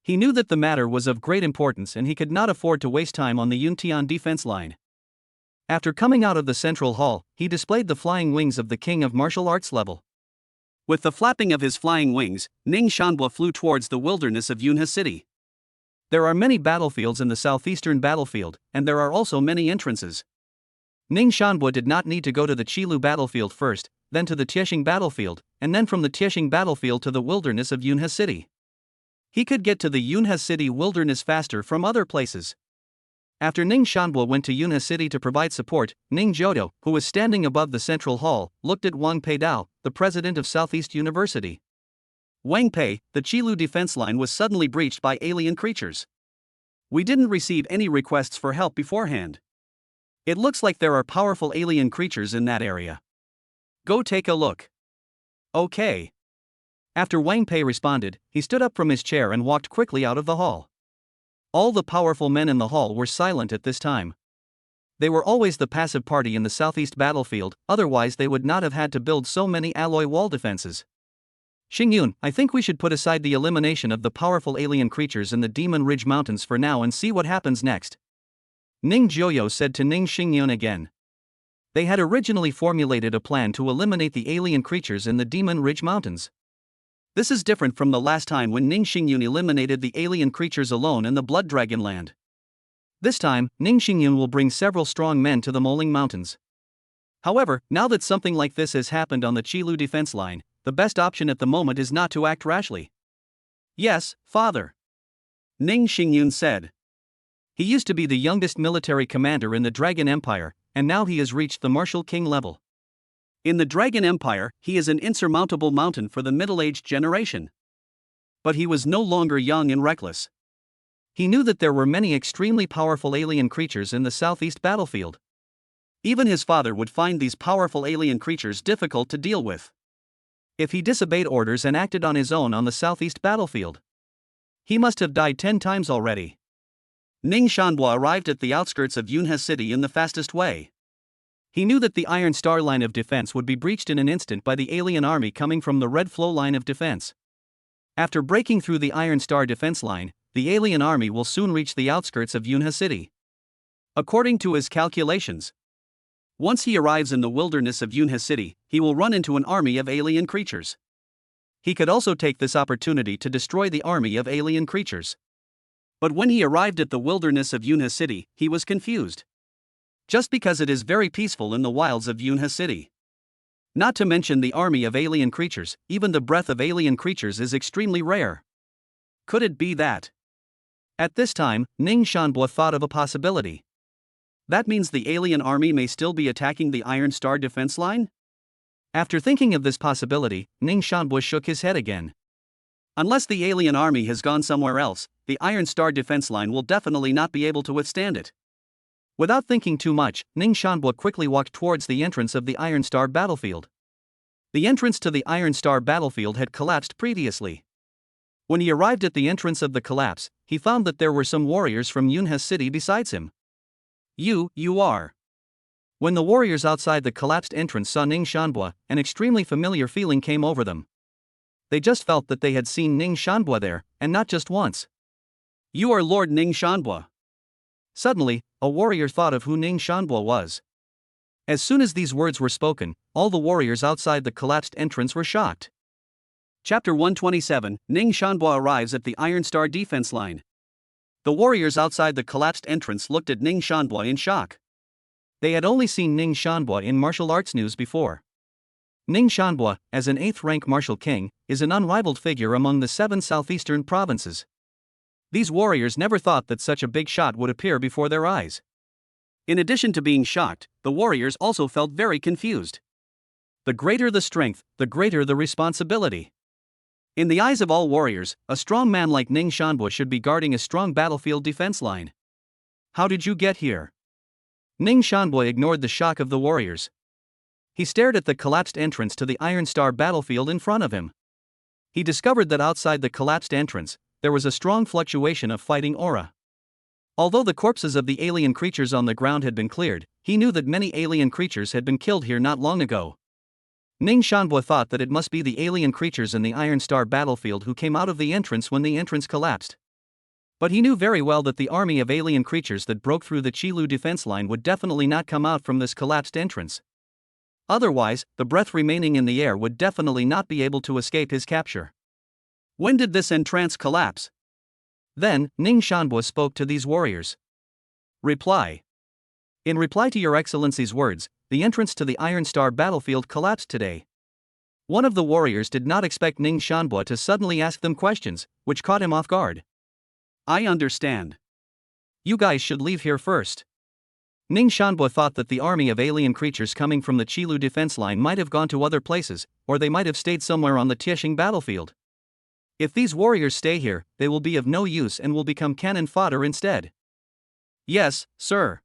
He knew that the matter was of great importance and he could not afford to waste time on the Yuntian defense line. After coming out of the central hall, he displayed the flying wings of the king of martial arts level. With the flapping of his flying wings, Ning Shanbua flew towards the wilderness of Yunhe City. There are many battlefields in the southeastern battlefield, and there are also many entrances. Ning Shanbua did not need to go to the Qilu battlefield first, then to the Tiexing battlefield, and then from the Tiexing battlefield to the wilderness of Yunhe City. He could get to the Yunhe City wilderness faster from other places. After Ning Shanbua went to Yunhe City to provide support, Ning Jodo, who was standing above the central hall, looked at Wang Pei Dao, the president of Southeast University. Wang Pei, the Qilu defense line was suddenly breached by alien creatures. We didn't receive any requests for help beforehand. It looks like there are powerful alien creatures in that area. Go take a look. Okay. After Wang Pei responded, he stood up from his chair and walked quickly out of the hall. All the powerful men in the hall were silent at this time. They were always the passive party in the southeast battlefield, otherwise they would not have had to build so many alloy wall defenses. Xingyun, I think we should put aside the elimination of the powerful alien creatures in the Demon Ridge Mountains for now and see what happens next. Ning Joyo said to Ning Xingyun again. They had originally formulated a plan to eliminate the alien creatures in the Demon Ridge Mountains. This is different from the last time when Ning Xingyun eliminated the alien creatures alone in the Blood Dragon Land. This time, Ning Xingyun will bring several strong men to the Moling Mountains. However, now that something like this has happened on the Qilu defense line, the best option at the moment is not to act rashly. Yes, father. Ning Xingyun said. He used to be the youngest military commander in the Dragon Empire, and now he has reached the Martial King level. In the Dragon Empire, he is an insurmountable mountain for the middle-aged generation. But he was no longer young and reckless. He knew that there were many extremely powerful alien creatures in the southeast battlefield. Even his father would find these powerful alien creatures difficult to deal with if he disobeyed orders and acted on his own on the southeast battlefield. He must have died 10 times already. Ning Shanbua arrived at the outskirts of Yunhe City in the fastest way. He knew that the Iron Star line of defense would be breached in an instant by the alien army coming from the Red Flow line of defense. After breaking through the Iron Star defense line, the alien army will soon reach the outskirts of Yunhe City. According to his calculations, once he arrives in the wilderness of Yunhe City, he will run into an army of alien creatures. He could also take this opportunity to destroy the army of alien creatures. But when he arrived at the wilderness of Yunhe City, he was confused. Just because it is very peaceful in the wilds of Yunhe City. Not to mention the army of alien creatures, even the breath of alien creatures is extremely rare. Could it be that? At this time, Ning Shanbua thought of a possibility. That means the alien army may still be attacking the Iron Star defense line? After thinking of this possibility, Ning Shanbua shook his head again. Unless the alien army has gone somewhere else, the Iron Star defense line will definitely not be able to withstand it. Without thinking too much, Ning Shanbua quickly walked towards the entrance of the Iron Star battlefield. The entrance to the Iron Star battlefield had collapsed previously. When he arrived at the entrance of the collapse, he found that there were some warriors from Yunhe City besides him. You are. When the warriors outside the collapsed entrance saw Ning Shanbua, an extremely familiar feeling came over them. They just felt that they had seen Ning Shanbua there, and not just once. You are Lord Ning Shanbua. Suddenly, a warrior thought of who Ning Shanbua was. As soon as these words were spoken, all the warriors outside the collapsed entrance were shocked. Chapter 127, Ning Shanbua arrives at the Iron Star defense line. The warriors outside the collapsed entrance looked at Ning Shanbua in shock. They had only seen Ning Shanbua in martial arts news before. Ning Shanbua, as an 8th rank martial king, is an unrivaled figure among the 7 southeastern provinces. These warriors never thought that such a big shot would appear before their eyes. In addition to being shocked, the warriors also felt very confused. The greater the strength, the greater the responsibility. In the eyes of all warriors, a strong man like Ning Shanbua should be guarding a strong battlefield defense line. How did you get here? Ning Shanbua ignored the shock of the warriors. He stared at the collapsed entrance to the Iron Star battlefield in front of him. He discovered that outside the collapsed entrance, there was a strong fluctuation of fighting aura. Although the corpses of the alien creatures on the ground had been cleared, he knew that many alien creatures had been killed here not long ago. Ning Shanbua thought that it must be the alien creatures in the Iron Star battlefield who came out of the entrance when the entrance collapsed. But he knew very well that the army of alien creatures that broke through the Qilu defense line would definitely not come out from this collapsed entrance. Otherwise, the breath remaining in the air would definitely not be able to escape his capture. When did this entrance collapse? Then, Ning Shanbua spoke to these warriors. Reply. In reply to Your Excellency's words, the entrance to the Iron Star battlefield collapsed today. One of the warriors did not expect Ning Shanbua to suddenly ask them questions, which caught him off guard. I understand. You guys should leave here first. Ning Shanbua thought that the army of alien creatures coming from the Qilu defense line might have gone to other places, or they might have stayed somewhere on the Tiexing battlefield. If these warriors stay here, they will be of no use and will become cannon fodder instead. Yes, sir.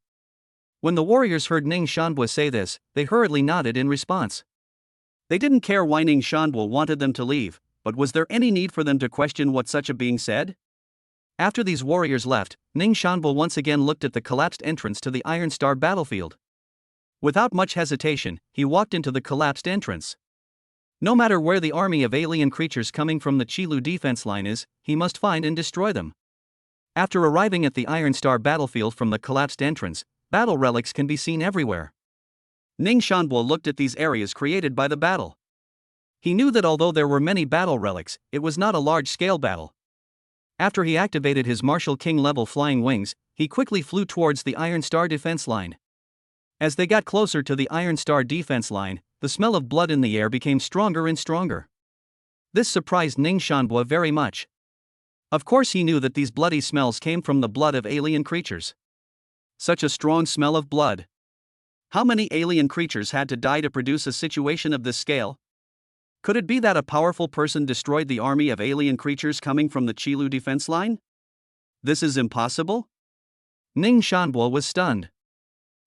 When the warriors heard Ning Shanbua say this, they hurriedly nodded in response. They didn't care why Ning Shanbua wanted them to leave, but was there any need for them to question what such a being said? After these warriors left, Ning Shanbua once again looked at the collapsed entrance to the Iron Star battlefield. Without much hesitation, he walked into the collapsed entrance. No matter where the army of alien creatures coming from the Qilu defense line is, he must find and destroy them. After arriving at the Iron Star battlefield from the collapsed entrance, battle relics can be seen everywhere. Ning Shanbua looked at these areas created by the battle. He knew that although there were many battle relics, it was not a large-scale battle. After he activated his Martial King level flying wings, he quickly flew towards the Iron Star defense line. As they got closer to the Iron Star defense line, the smell of blood in the air became stronger and stronger. This surprised Ning Shanbua very much. Of course he knew that these bloody smells came from the blood of alien creatures. Such a strong smell of blood. How many alien creatures had to die to produce a situation of this scale? Could it be that a powerful person destroyed the army of alien creatures coming from the Qilu defense line? This is impossible? Ning Shanbo was stunned.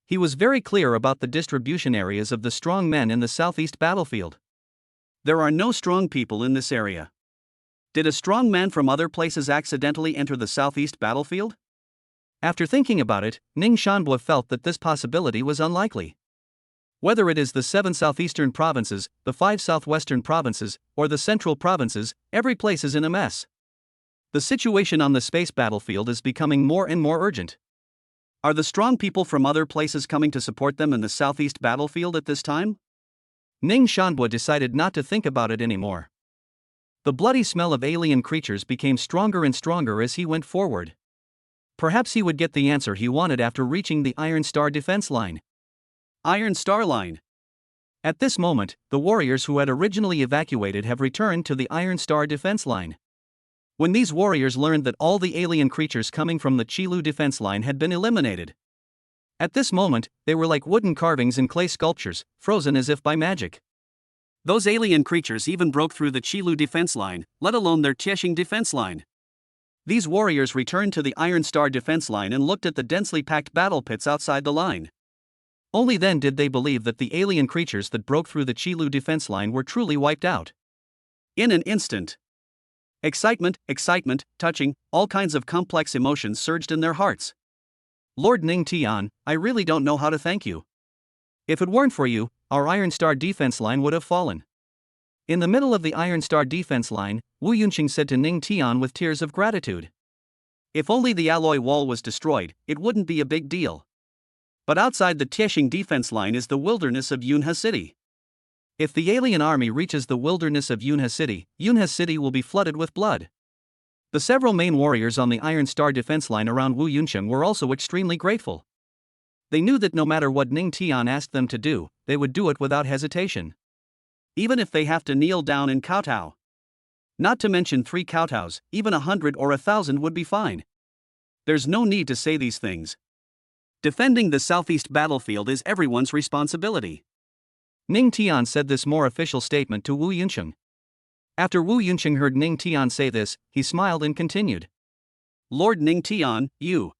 He was very clear about the distribution areas of the strong men in the southeast battlefield. There are no strong people in this area. Did a strong man from other places accidentally enter the southeast battlefield? After thinking about it, Ning Shanbo felt that this possibility was unlikely. Whether it is the 7 southeastern provinces, the 5 southwestern provinces, or the central provinces, every place is in a mess. The situation on the space battlefield is becoming more and more urgent. Are the strong people from other places coming to support them in the southeast battlefield at this time? Ning Shanbo decided not to think about it anymore. The bloody smell of alien creatures became stronger and stronger as he went forward. Perhaps he would get the answer he wanted after reaching the Iron Star defense line. Iron Star line. At this moment, the warriors who had originally evacuated have returned to the Iron Star defense line. When these warriors learned that all the alien creatures coming from the Qilu defense line had been eliminated. At this moment, they were like wooden carvings and clay sculptures, frozen as if by magic. Those alien creatures even broke through the Qilu defense line, let alone their Tiexing defense line. These warriors returned to the Iron Star defense line and looked at the densely packed battle pits outside the line. Only then did they believe that the alien creatures that broke through the Qilu defense line were truly wiped out. In an instant. Excitement, touching, all kinds of complex emotions surged in their hearts. Lord Ning Tian, I really don't know how to thank you. If it weren't for you, our Iron Star defense line would have fallen. In the middle of the Iron Star defense line, Wu Yunqing said to Ning Tian with tears of gratitude. If only the alloy wall was destroyed, it wouldn't be a big deal. But outside the Tiexing defense line is the wilderness of Yunhe City. If the alien army reaches the wilderness of Yunhe City will be flooded with blood. The several main warriors on the Iron Star defense line around Wu Yunqing were also extremely grateful. They knew that no matter what Ning Tian asked them to do, they would do it without hesitation. Even if they have to kneel down and kowtow. Not to mention 3 kowtows, even 100 or 1,000 would be fine. There's no need to say these things. Defending the southeast battlefield is everyone's responsibility. Ning Tian said this more official statement to Wu Yunqing. After Wu Yunqing heard Ning Tian say this, he smiled and continued. Lord Ning Tian, you.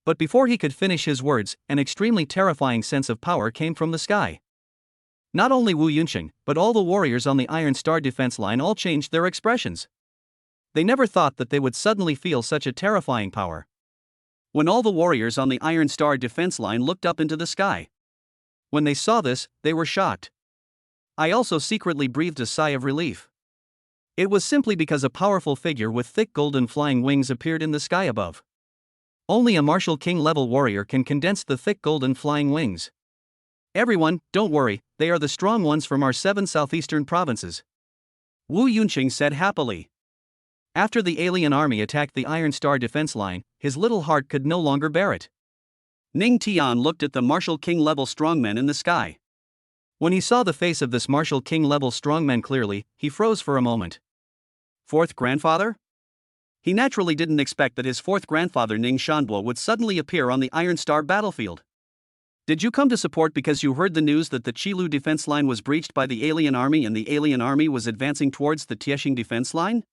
But before he could finish his words, an extremely terrifying sense of power came from the sky. Not only Wu Yunqing, but all the warriors on the Iron Star defense line all changed their expressions. They never thought that they would suddenly feel such a terrifying power. When all the warriors on the Iron Star defense line looked up into the sky. When they saw this, they were shocked. I also secretly breathed a sigh of relief. It was simply because a powerful figure with thick golden flying wings appeared in the sky above. Only a Martial King level warrior can condense the thick golden flying wings. Everyone, don't worry, they are the strong ones from our 7 southeastern provinces. Wu Yunqing said happily. After the alien army attacked the Iron Star defense line, his little heart could no longer bear it. Ning Tian looked at the Martial King level strongmen in the sky. When he saw the face of this Martial King level strongman clearly, he froze for a moment. 4th grandfather? He naturally didn't expect that his 4th grandfather Ning Shanbo would suddenly appear on the Iron Star battlefield. Did you come to support because you heard the news that the Qilu defense line was breached by the alien army and the alien army was advancing towards the Tiexing defense line?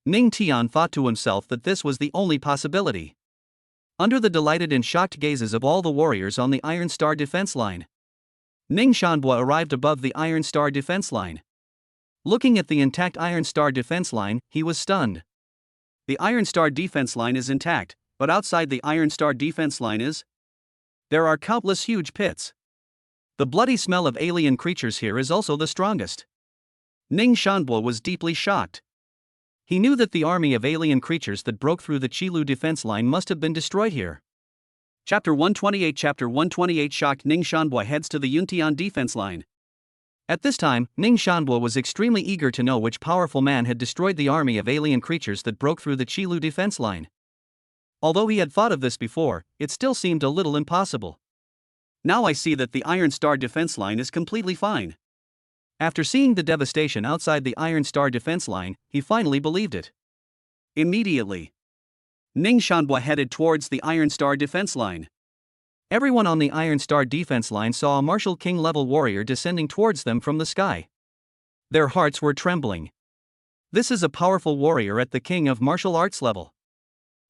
Ning Tian thought to himself that this was the only possibility. Under the delighted and shocked gazes of all the warriors on the Iron Star defense line, Ning Shanbo arrived above the Iron Star defense line. Looking at the intact Iron Star defense line, he was stunned. The Iron Star defense line is intact, but outside the Iron Star defense line there are countless huge pits. The bloody smell of alien creatures here is also the strongest. Ning Shanbo was deeply shocked. He knew that the army of alien creatures that broke through the Qilu defense line must have been destroyed here. Chapter 128 shocked Ning Shanbo heads to the Yuntian defense line. At this time, Ning Shanbo was extremely eager to know which powerful man had destroyed the army of alien creatures that broke through the Qilu defense line. Although he had thought of this before, it still seemed a little impossible. Now I see that the Iron Star defense line is completely fine. After seeing the devastation outside the Iron Star defense line, he finally believed it. Immediately, Ning Shanbo headed towards the Iron Star defense line. Everyone on the Iron Star defense line saw a Martial King level warrior descending towards them from the sky. Their hearts were trembling. This is a powerful warrior at the king of martial arts level.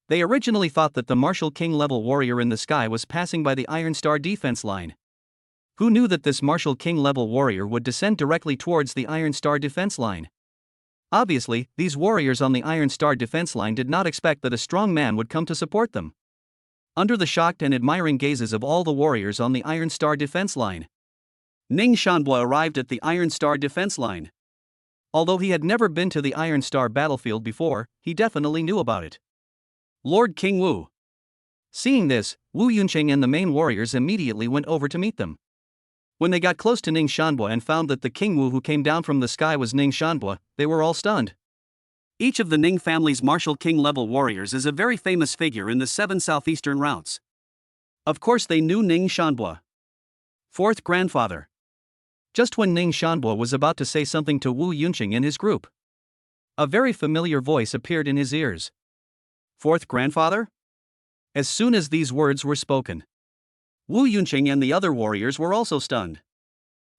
They originally thought that the martial king level warrior in the sky was passing by the Iron Star defense line. Who knew that this martial king level warrior would descend directly towards the Iron Star defense line? Obviously, these warriors on the Iron Star defense line did not expect that a strong man would come to support them. Under the shocked and admiring gazes of all the warriors on the Iron Star defense line, Ning Shanbo arrived at the Iron Star defense line. Although he had never been to the Iron Star battlefield before, he definitely knew about it. Lord King Wu. Seeing this, Wu Yunqing and the main warriors immediately went over to meet them. When they got close to Ning Shanbo and found that the King Wu who came down from the sky was Ning Shanbo, they were all stunned. Each of the Ning family's martial king level warriors is a very famous figure in the 7 southeastern routes. Of course they knew Ning Shanbo. Fourth grandfather. Just when Ning Shanbo was about to say something to Wu Yunqing and his group, a very familiar voice appeared in his ears. Fourth grandfather? As soon as these words were spoken, Wu Yunqing and the other warriors were also stunned.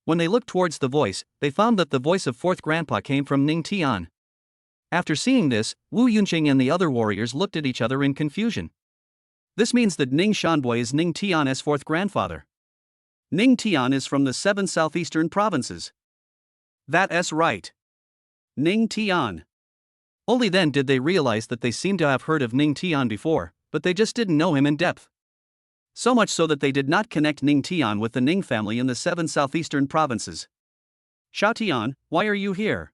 When they looked towards the voice, they found that the voice of fourth grandpa came from Ning Tian. After seeing this, Wu Yunqing and the other warriors looked at each other in confusion. This means that Ning Shanbo is Ning Tian's fourth grandfather. Ning Tian is from the 7 southeastern provinces. That's right. Ning Tian. Only then did they realize that they seemed to have heard of Ning Tian before, but they just didn't know him in depth. So much so that they did not connect Ning Tian with the Ning family in the 7 southeastern provinces. Xiao Tian, why are you here?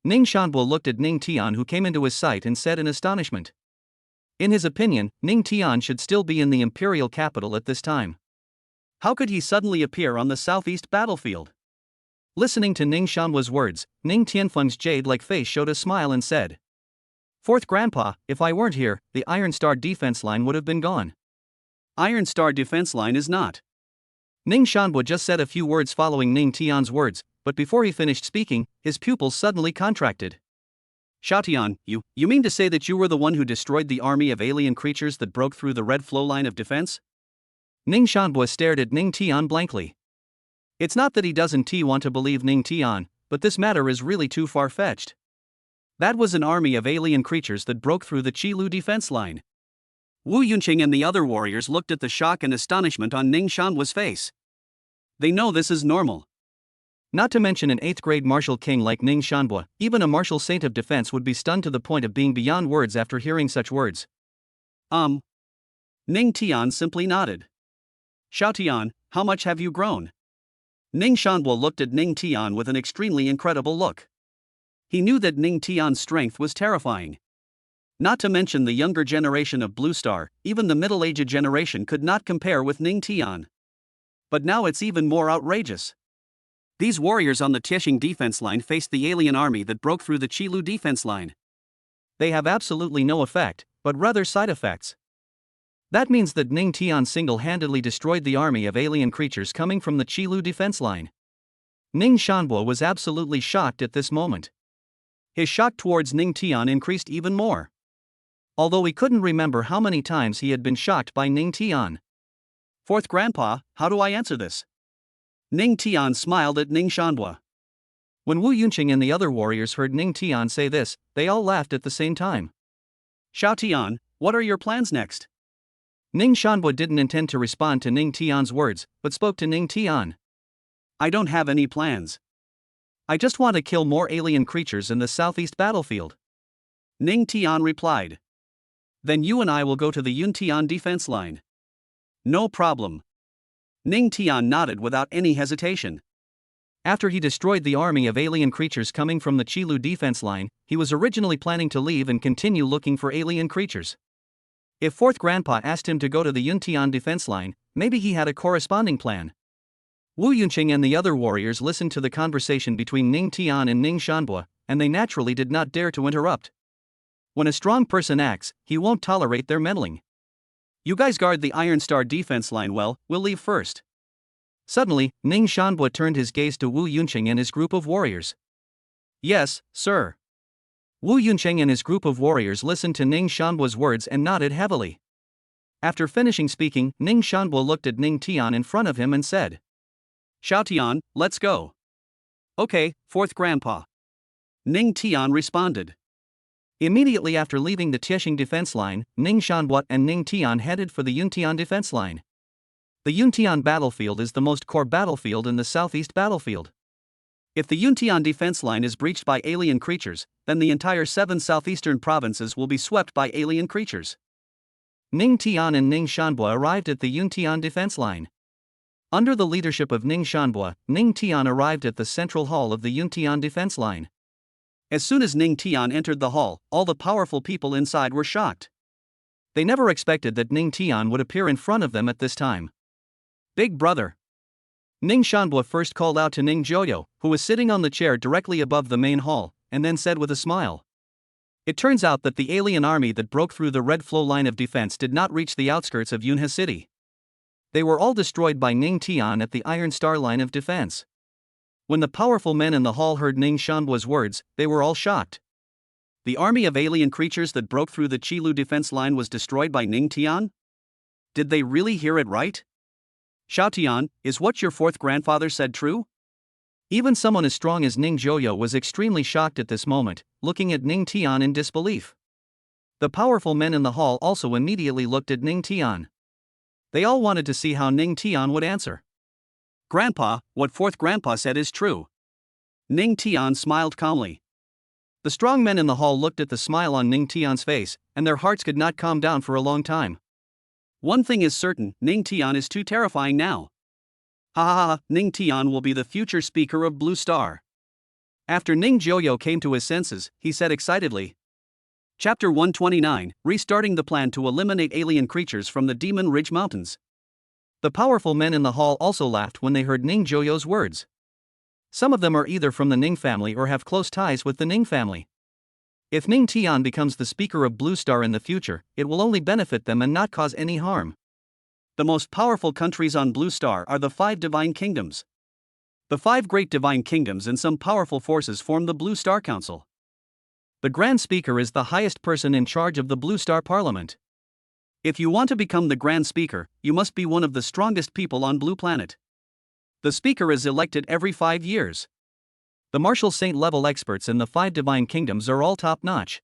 Ning Shanbo looked at Ning Tian, who came into his sight, and said in astonishment. In his opinion, Ning Tian should still be in the imperial capital at this time. How could he suddenly appear on the southeast battlefield? Listening to Ning Shanbo's words, Ning Tianfeng's jade-like face showed a smile and said, Fourth grandpa, if I weren't here, the Iron Star defense line would have been gone. Iron Star defense line is not. Ning Shanbo just said a few words following Ning Tian's words, but before he finished speaking, his pupils suddenly contracted. Xiao Tian, you mean to say that you were the one who destroyed the army of alien creatures that broke through the red flow line of defense? Ning Shanbo stared at Ning Tian blankly. It's not that he doesn't want to believe Ning Tian, but this matter is really too far-fetched. That was an army of alien creatures that broke through the Qilu defense line. Wu Yunqing and the other warriors looked at the shock and astonishment on Ning Shanbo's face. They know this is normal. Not to mention an 8th grade martial king like Ning Shanbo, even a martial saint of defense would be stunned to the point of being beyond words after hearing such words. Ning Tian simply nodded. Xiao Tian, how much have you grown? Ning Shanbo looked at Ning Tian with an extremely incredible look. He knew that Ning Tian's strength was terrifying. Not to mention the younger generation of Blue Star, even the middle-aged generation could not compare with Ning Tian. But now it's even more outrageous. These warriors on the Tiexing defense line faced the alien army that broke through the Qilu defense line. They have absolutely no effect, but rather side effects. That means that Ning Tian single-handedly destroyed the army of alien creatures coming from the Qilu defense line. Ning Shanbo was absolutely shocked at this moment. His shock towards Ning Tian increased even more. Although he couldn't remember how many times he had been shocked by Ning Tian. Fourth grandpa, how do I answer this? Ning Tian smiled at Ning Shanbo. When Wu Yunqing and the other warriors heard Ning Tian say this, they all laughed at the same time. Xiao Tian, what are your plans next? Ning Shanbo didn't intend to respond to Ning Tian's words, but spoke to Ning Tian. I don't have any plans. I just want to kill more alien creatures in the southeast battlefield. Ning Tian replied. Then you and I will go to the Yuntian defense line. No problem. Ning Tian nodded without any hesitation. After he destroyed the army of alien creatures coming from the Qilu defense line, he was originally planning to leave and continue looking for alien creatures. If fourth grandpa asked him to go to the Yuntian defense line, maybe he had a corresponding plan. Wu Yunqing and the other warriors listened to the conversation between Ning Tian and Ning Shanbo, and they naturally did not dare to interrupt. When a strong person acts, he won't tolerate their meddling. You guys guard the Iron Star defense line well, we'll leave first. Suddenly, Ning Shanbo turned his gaze to Wu Yunqing and his group of warriors. Yes, sir. Wu Yunqing and his group of warriors listened to Ning Shanbo's words and nodded heavily. After finishing speaking, Ning Shanbo looked at Ning Tian in front of him and said, Xiao Tian, let's go. Okay, fourth grandpa. Ning Tian responded. Immediately after leaving the Tiexing defense line, Ning Shanhua and Ning Tian headed for the Yuntian defense line. The Yuntian battlefield is the most core battlefield in the southeast battlefield. If the Yuntian defense line is breached by alien creatures, then the entire 7 southeastern provinces will be swept by alien creatures. Ning Tian and Ning Shanhua arrived at the Yuntian defense line. Under the leadership of Ning Shanhua, Ning Tian arrived at the central hall of the Yuntian defense line. As soon as Ning Tian entered the hall, all the powerful people inside were shocked. They never expected that Ning Tian would appear in front of them at this time. Big brother. Ning Shanhua first called out to Ning Joyo, who was sitting on the chair directly above the main hall, and then said with a smile. It turns out that the alien army that broke through the Red Flow line of defense did not reach the outskirts of Yunhe City. They were all destroyed by Ning Tian at the Iron Star line of defense. When the powerful men in the hall heard Ning Shanhua's words, they were all shocked. The army of alien creatures that broke through the Qilu defense line was destroyed by Ning Tian? Did they really hear it right? Xiao Tian, is what your fourth grandfather said true? Even someone as strong as Ning Joyo was extremely shocked at this moment, looking at Ning Tian in disbelief. The powerful men in the hall also immediately looked at Ning Tian. They all wanted to see how Ning Tian would answer. Grandpa, what fourth grandpa said is true. Ning Tian smiled calmly. The strong men in the hall looked at the smile on Ning Tian's face, and their hearts could not calm down for a long time. One thing is certain, Ning Tian is too terrifying now. Ha ha ha, Ning Tian will be the future speaker of Blue Star. After Ning Joyo came to his senses, he said excitedly. Chapter 129, Restarting the Plan to Eliminate Alien Creatures from the Demon Ridge Mountains. The powerful men in the hall also laughed when they heard Ning Joyo's words. Some of them are either from the Ning family or have close ties with the Ning family. If Ning Tian becomes the speaker of Blue Star in the future, it will only benefit them and not cause any harm. The most powerful countries on Blue Star are the 5 divine kingdoms. The 5 great divine kingdoms and some powerful forces form the Blue Star Council. The Grand Speaker is the highest person in charge of the Blue Star Parliament. If you want to become the Grand Speaker, you must be one of the strongest people on Blue Planet. The Speaker is elected every 5 years. The Marshal Saint-level experts in the 5 divine kingdoms are all top-notch.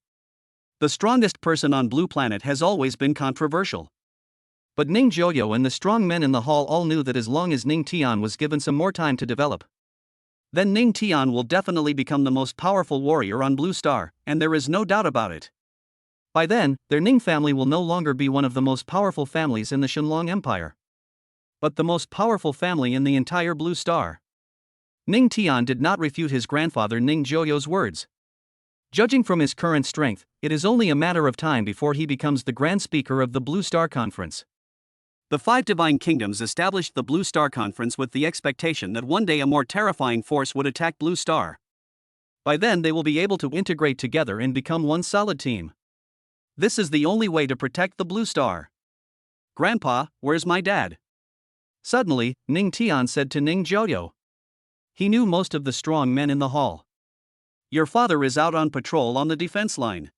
The strongest person on Blue Planet has always been controversial. But Ning Joyo and the strong men in the hall all knew that as long as Ning Tian was given some more time to develop, then Ning Tian will definitely become the most powerful warrior on Blue Star, and there is no doubt about it. By then, their Ning family will no longer be one of the most powerful families in the Shenlong Empire, but the most powerful family in the entire Blue Star. Ning Tian did not refute his grandfather Ning Joyo's words. Judging from his current strength, it is only a matter of time before he becomes the Grand Speaker of the Blue Star Conference. The 5 divine kingdoms established the Blue Star Conference with the expectation that one day a more terrifying force would attack Blue Star. By then they will be able to integrate together and become one solid team. This is the only way to protect the Blue Star. Grandpa, where's my dad? Suddenly, Ning Tian said to Ning Joyo. He knew most of the strong men in the hall. Your father is out on patrol on the defense line.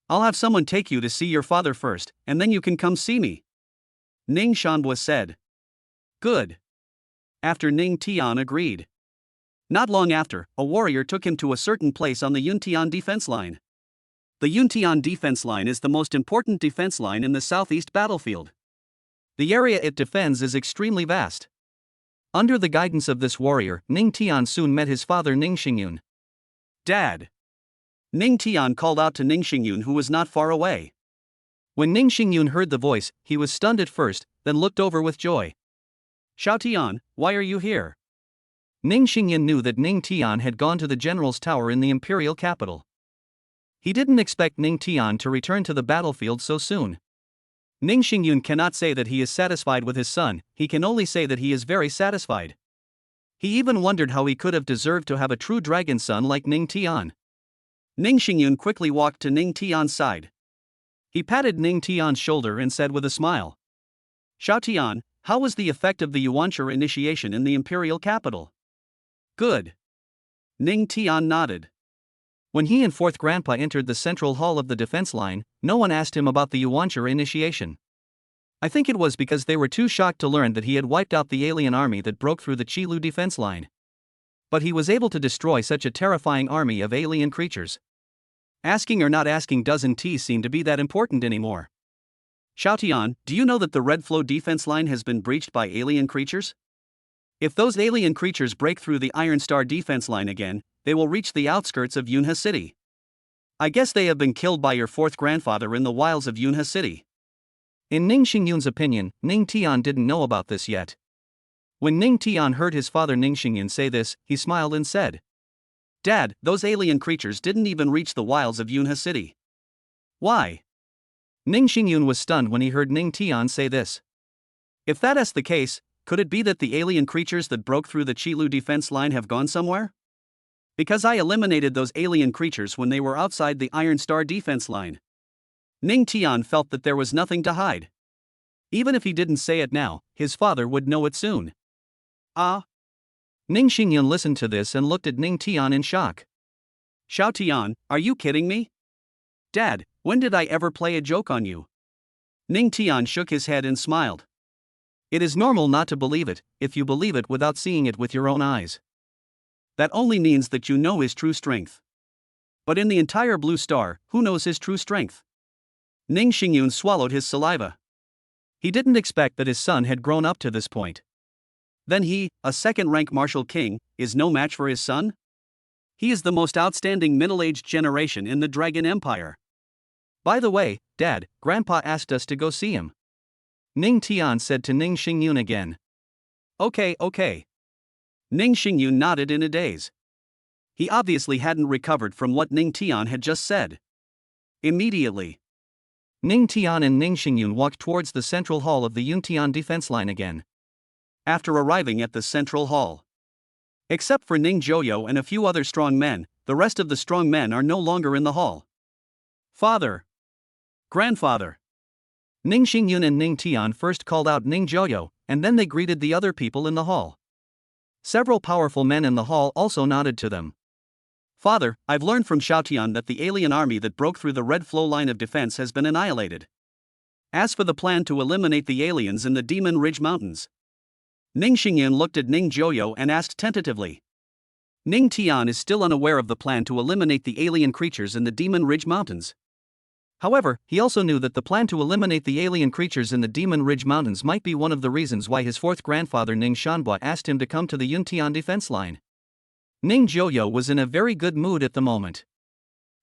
I'll have someone take you to see your father first, and then you can come see me. Ning Shanhua said. Good. After Ning Tian agreed. Not long after, a warrior took him to a certain place on the Yuntian defense line. The Yuntian defense line is the most important defense line in the southeast battlefield. The area it defends is extremely vast. Under the guidance of this warrior, Ning Tian soon met his father Ning Xingyun. Dad. Ning Tian called out to Ning Xingyun, who was not far away. When Ning Xingyun heard the voice, he was stunned at first, then looked over with joy. Xiao Tian, why are you here? Ning Xingyun knew that Ning Tian had gone to the general's tower in the imperial capital. He didn't expect Ning Tian to return to the battlefield so soon. Ning Xingyun cannot say that he is satisfied with his son, he can only say that he is very satisfied. He even wondered how he could have deserved to have a true dragon son like Ning Tian. Ning Xingyun quickly walked to Ning Tian's side. He patted Ning Tian's shoulder and said with a smile. Xiao Tian, how was the effect of the Yuanshi initiation in the imperial capital? Good. Ning Tian nodded. When he and fourth grandpa entered the central hall of the defense line, no one asked him about the Yuanshi initiation. I think it was because they were too shocked to learn that he had wiped out the alien army that broke through the Qilu defense line. But he was able to destroy such a terrifying army of alien creatures. Asking or not asking doesn't seem to be that important anymore. Xiaotian, do you know that the Red Flow defense line has been breached by alien creatures? If those alien creatures break through the Iron Star defense line again, they will reach the outskirts of Yunhe City. I guess they have been killed by your fourth grandfather in the wilds of Yunhe City. In Ning Xingyun's opinion, Ning Tian didn't know about this yet. When Ning Tian heard his father Ning Xingyun say this, he smiled and said, "Dad, those alien creatures didn't even reach the wilds of Yunhe City." Why? Ning Xingyun was stunned when he heard Ning Tian say this. If that is the case, could it be that the alien creatures that broke through the Qilu defense line have gone somewhere? Because I eliminated those alien creatures when they were outside the Iron Star defense line. Ning Tian felt that there was nothing to hide. Even if he didn't say it now, his father would know it soon. Ah? Ning Xingyun listened to this and looked at Ning Tian in shock. Xiaotian, are you kidding me? Dad, when did I ever play a joke on you? Ning Tian shook his head and smiled. It is normal not to believe it, if you believe it without seeing it with your own eyes. That only means that you know his true strength. But in the entire Blue Star, who knows his true strength? Ning Xingyun swallowed his saliva. He didn't expect that his son had grown up to this point. Then he, a second-rank martial king, is no match for his son? He is the most outstanding middle-aged generation in the Dragon Empire. By the way, Dad, Grandpa asked us to go see him. Ning Tian said to Ning Xingyun again. Okay. Ning Xingyun nodded in a daze. He obviously hadn't recovered from what Ning Tian had just said. Immediately, Ning Tian and Ning Xingyun walked towards the central hall of the Yuntian defense line again. After arriving at the central hall, except for Ning Joyo and a few other strong men, the rest of the strong men are no longer in the hall. Father! Grandfather! Ning Xingyun and Ning Tian first called out Ning Joyo, and then they greeted the other people in the hall. Several powerful men in the hall also nodded to them. Father, I've learned from Xiaotian that the alien army that broke through the Red Flow line of defense has been annihilated. As for the plan to eliminate the aliens in the Demon Ridge Mountains, Ning Xingyun looked at Ning Joyo and asked tentatively. Ning Tian is still unaware of the plan to eliminate the alien creatures in the Demon Ridge Mountains. However, he also knew that the plan to eliminate the alien creatures in the Demon Ridge Mountains might be one of the reasons why his fourth grandfather Ning Shanbua asked him to come to the Yuntian defense line. Ning Joyo was in a very good mood at the moment.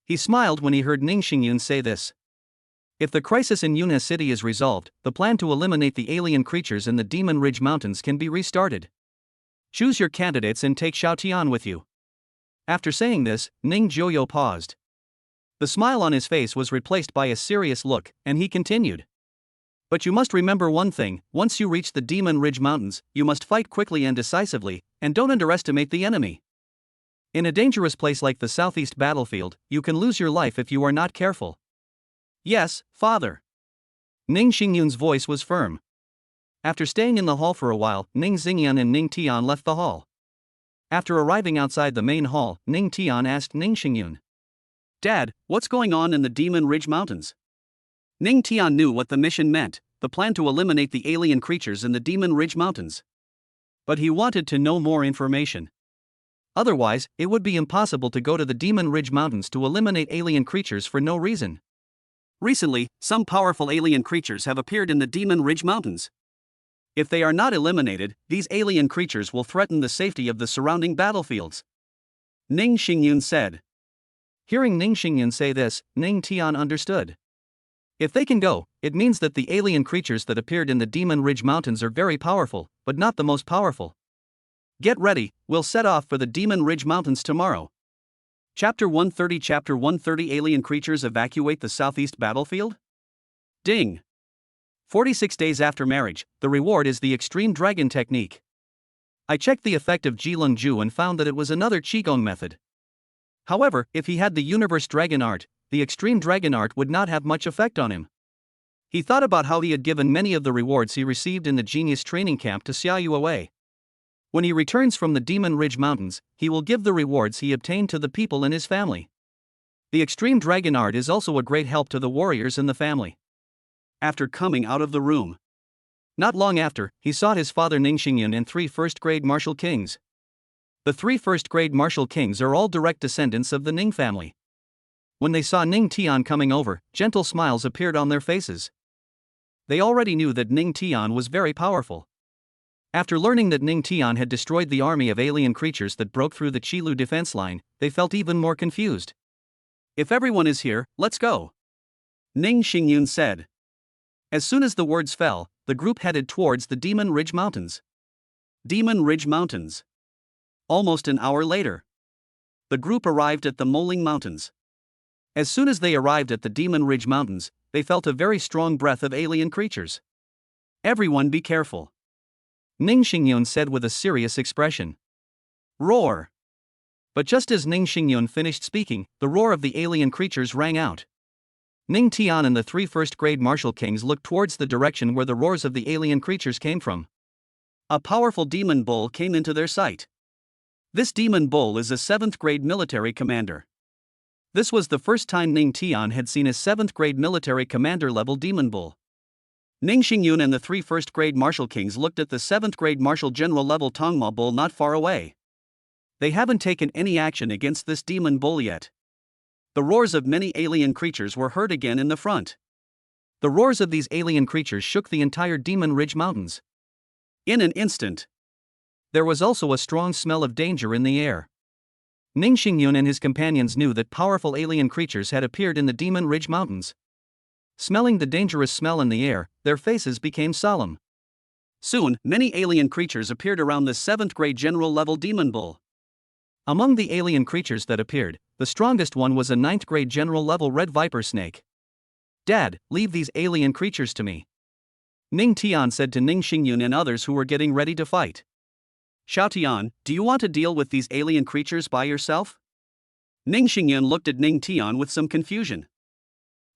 He smiled when he heard Ning Xingyun say this. If the crisis in Yunhe City is resolved, the plan to eliminate the alien creatures in the Demon Ridge Mountains can be restarted. Choose your candidates and take Xiaotian with you. After saying this, Ning Joyo paused. The smile on his face was replaced by a serious look, and he continued. But you must remember one thing, once you reach the Demon Ridge Mountains, you must fight quickly and decisively, and don't underestimate the enemy. In a dangerous place like the Southeast Battlefield, you can lose your life if you are not careful. Yes, Father. Ning Xingyun's voice was firm. After staying in the hall for a while, Ning Xingyun and Ning Tian left the hall. After arriving outside the main hall, Ning Tian asked Ning Xingyun. Dad, what's going on in the Demon Ridge Mountains? Ning Tian knew what the mission meant, the plan to eliminate the alien creatures in the Demon Ridge Mountains. But he wanted to know more information. Otherwise, it would be impossible to go to the Demon Ridge Mountains to eliminate alien creatures for no reason. Recently, some powerful alien creatures have appeared in the Demon Ridge Mountains. If they are not eliminated, these alien creatures will threaten the safety of the surrounding battlefields. Ning Xingyun said. Hearing Ning Xingyun say this, Ning Tian understood. If they can go, it means that the alien creatures that appeared in the Demon Ridge Mountains are very powerful, but not the most powerful. Get ready, we'll set off for the Demon Ridge Mountains tomorrow. Chapter 130 Alien creatures evacuate the southeast battlefield? Ding! 46 days after marriage, the reward is the Extreme Dragon Technique. I checked the effect of Jilung Ju and found that it was another Qigong method. However, if he had the Universe Dragon Art, the Extreme Dragon Art would not have much effect on him. He thought about how he had given many of the rewards he received in the Genius Training Camp to Xiaoyu away. When he returns from the Demon Ridge Mountains, he will give the rewards he obtained to the people in his family. The Extreme Dragon Art is also a great help to the warriors in the family. After coming out of the room, not long after, he saw his father Ning Xingyun and 3 first-grade martial kings. The three first-grade martial kings are all direct descendants of the Ning family. When they saw Ning Tian coming over, gentle smiles appeared on their faces. They already knew that Ning Tian was very powerful. After learning that Ning Tian had destroyed the army of alien creatures that broke through the Qilu defense line, they felt even more confused. If everyone is here, let's go, Ning Xingyun said. As soon as the words fell, the group headed towards the Demon Ridge Mountains. Demon Ridge Mountains. Almost an hour later, the group arrived at the Moling Mountains. As soon as they arrived at the Demon Ridge Mountains, they felt a very strong breath of alien creatures. Everyone be careful, Ning Xingyun said with a serious expression. Roar! But just as Ning Xingyun finished speaking, the roar of the alien creatures rang out. Ning Tian and the three first-grade martial kings looked towards the direction where the roars of the alien creatures came from. A powerful demon bull came into their sight. This demon bull is a 7th-grade military commander. This was the first time Ning Tian had seen a 7th-grade military commander-level demon bull. Ning Xingyun and the three first-grade martial kings looked at the 7th-grade martial general-level Tongma bull not far away. They haven't taken any action against this demon bull yet. The roars of many alien creatures were heard again in the front. The roars of these alien creatures shook the entire Demon Ridge Mountains. In an instant, there was also a strong smell of danger in the air. Ning Xingyun and his companions knew that powerful alien creatures had appeared in the Demon Ridge Mountains. Smelling the dangerous smell in the air, their faces became solemn. Soon, many alien creatures appeared around the 7th-grade general-level demon bull. Among the alien creatures that appeared, the strongest one was a 9th-grade general-level red viper snake. Dad, leave these alien creatures to me, Ning Tian said to Ning Xingyun and others who were getting ready to fight. Xiao Tian, do you want to deal with these alien creatures by yourself? Ning Xingyun looked at Ning Tian with some confusion.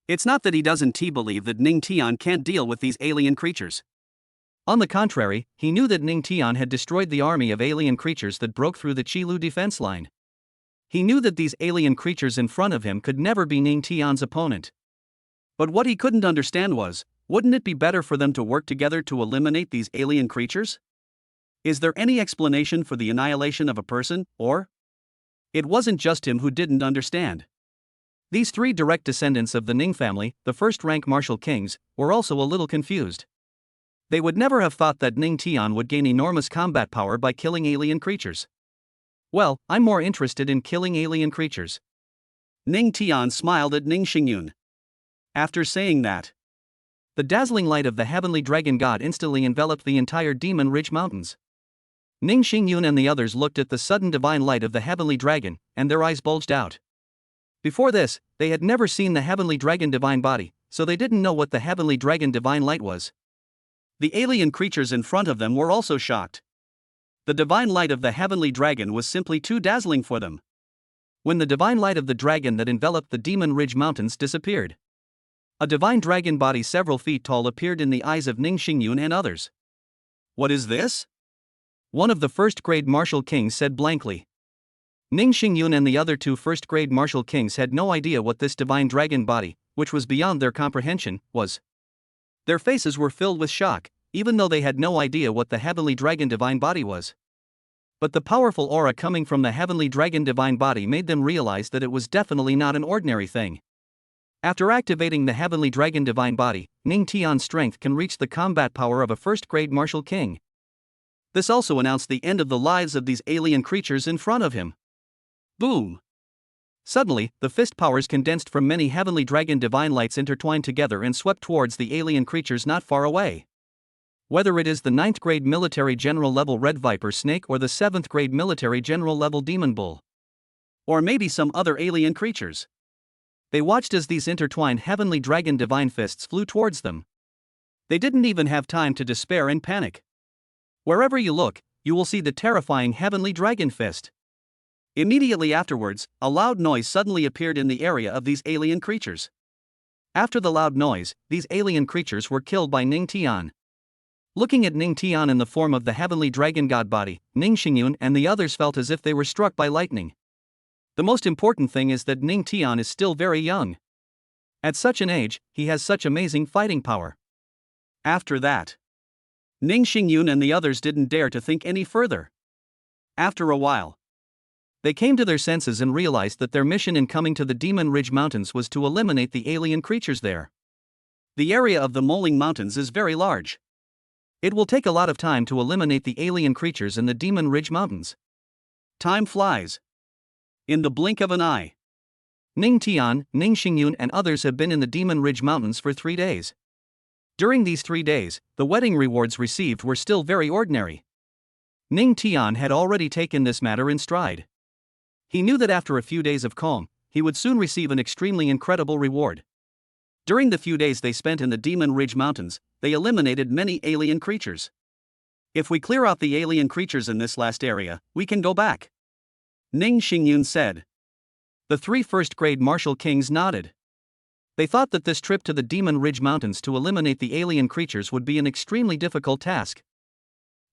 It's not that he doesn't believe that Ning Tian can't deal with these alien creatures. On the contrary, he knew that Ning Tian had destroyed the army of alien creatures that broke through the Qilu defense line. He knew that these alien creatures in front of him could never be Ning Tian's opponent. But what he couldn't understand was, wouldn't it be better for them to work together to eliminate these alien creatures? Is there any explanation for the annihilation of a person, or? It wasn't just him who didn't understand. These three direct descendants of the Ning family, the first-rank martial kings, were also a little confused. They would never have thought that Ning Tian would gain enormous combat power by killing alien creatures. Well, I'm more interested in killing alien creatures. Ning Tian smiled at Ning Xingyun. After saying that, the dazzling light of the heavenly dragon god instantly enveloped the entire Demon Ridge Mountains. Ning Xingyun and the others looked at the sudden divine light of the heavenly dragon, and their eyes bulged out. Before this, they had never seen the heavenly dragon divine body, so they didn't know what the heavenly dragon divine light was. The alien creatures in front of them were also shocked. The divine light of the heavenly dragon was simply too dazzling for them. When the divine light of the dragon that enveloped the Demon Ridge Mountains disappeared, a divine dragon body several feet tall appeared in the eyes of Ning Xingyun and others. What is this? One of the first-grade martial kings said blankly. Ning Xingyun and the other two first-grade martial kings had no idea what this divine dragon body, which was beyond their comprehension, was. Their faces were filled with shock, even though they had no idea what the heavenly dragon divine body was. But the powerful aura coming from the heavenly dragon divine body made them realize that it was definitely not an ordinary thing. After activating the heavenly dragon divine body, Ning Tian's strength can reach the combat power of a first-grade martial king. This also announced the end of the lives of these alien creatures in front of him. Boom! Suddenly, the fist powers condensed from many heavenly dragon divine lights intertwined together and swept towards the alien creatures not far away. Whether it is the 9th-grade military general-level red viper snake or the 7th-grade military general-level demon bull. Or maybe some other alien creatures. They watched as these intertwined heavenly dragon divine fists flew towards them. They didn't even have time to despair and panic. Wherever you look, you will see the terrifying heavenly dragon fist. Immediately afterwards, a loud noise suddenly appeared in the area of these alien creatures. After the loud noise, these alien creatures were killed by Ning Tian. Looking at Ning Tian in the form of the heavenly dragon god body, Ning Xingyun and the others felt as if they were struck by lightning. The most important thing is that Ning Tian is still very young. At such an age, he has such amazing fighting power. After that, Ning Xingyun and the others didn't dare to think any further. After a while, They came to their senses and realized that their mission in coming to the Demon Ridge Mountains was to eliminate the alien creatures there. The area of the Moling Mountains is very large. It will take a lot of time to eliminate the alien creatures in the Demon Ridge Mountains. Time flies. In the blink of an eye. Ning Tian, Ning Xingyun and others have been in the Demon Ridge Mountains for 3 days. During these 3 days, the wedding rewards received were still very ordinary. Ning Tian had already taken this matter in stride. He knew that after a few days of calm, he would soon receive an extremely incredible reward. During the few days they spent in the Demon Ridge Mountains, they eliminated many alien creatures. If we clear out the alien creatures in this last area, we can go back, Ning Xingyun said. The 3 first-grade martial kings nodded. They thought that this trip to the Demon Ridge Mountains to eliminate the alien creatures would be an extremely difficult task.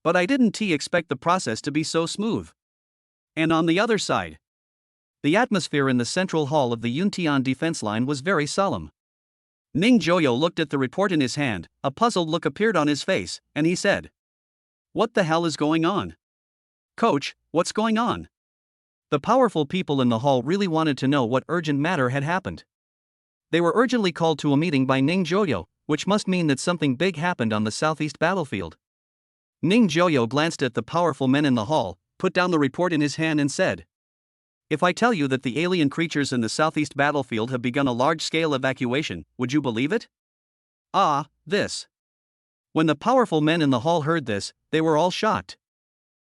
But I didn't expect the process to be so smooth. And on the other side, the atmosphere in the central hall of the Yuntian defense line was very solemn. Ning Joyo looked at the report in his hand, a puzzled look appeared on his face, and he said, "What the hell is going on? Coach, what's going on?" The powerful people in the hall really wanted to know what urgent matter had happened. They were urgently called to a meeting by Ning Joyo, which must mean that something big happened on the southeast battlefield. Ning Joyo glanced at the powerful men in the hall, put down the report in his hand and said, "If I tell you that the alien creatures in the southeast battlefield have begun a large-scale evacuation, would you believe it?" This. When the powerful men in the hall heard this, they were all shocked.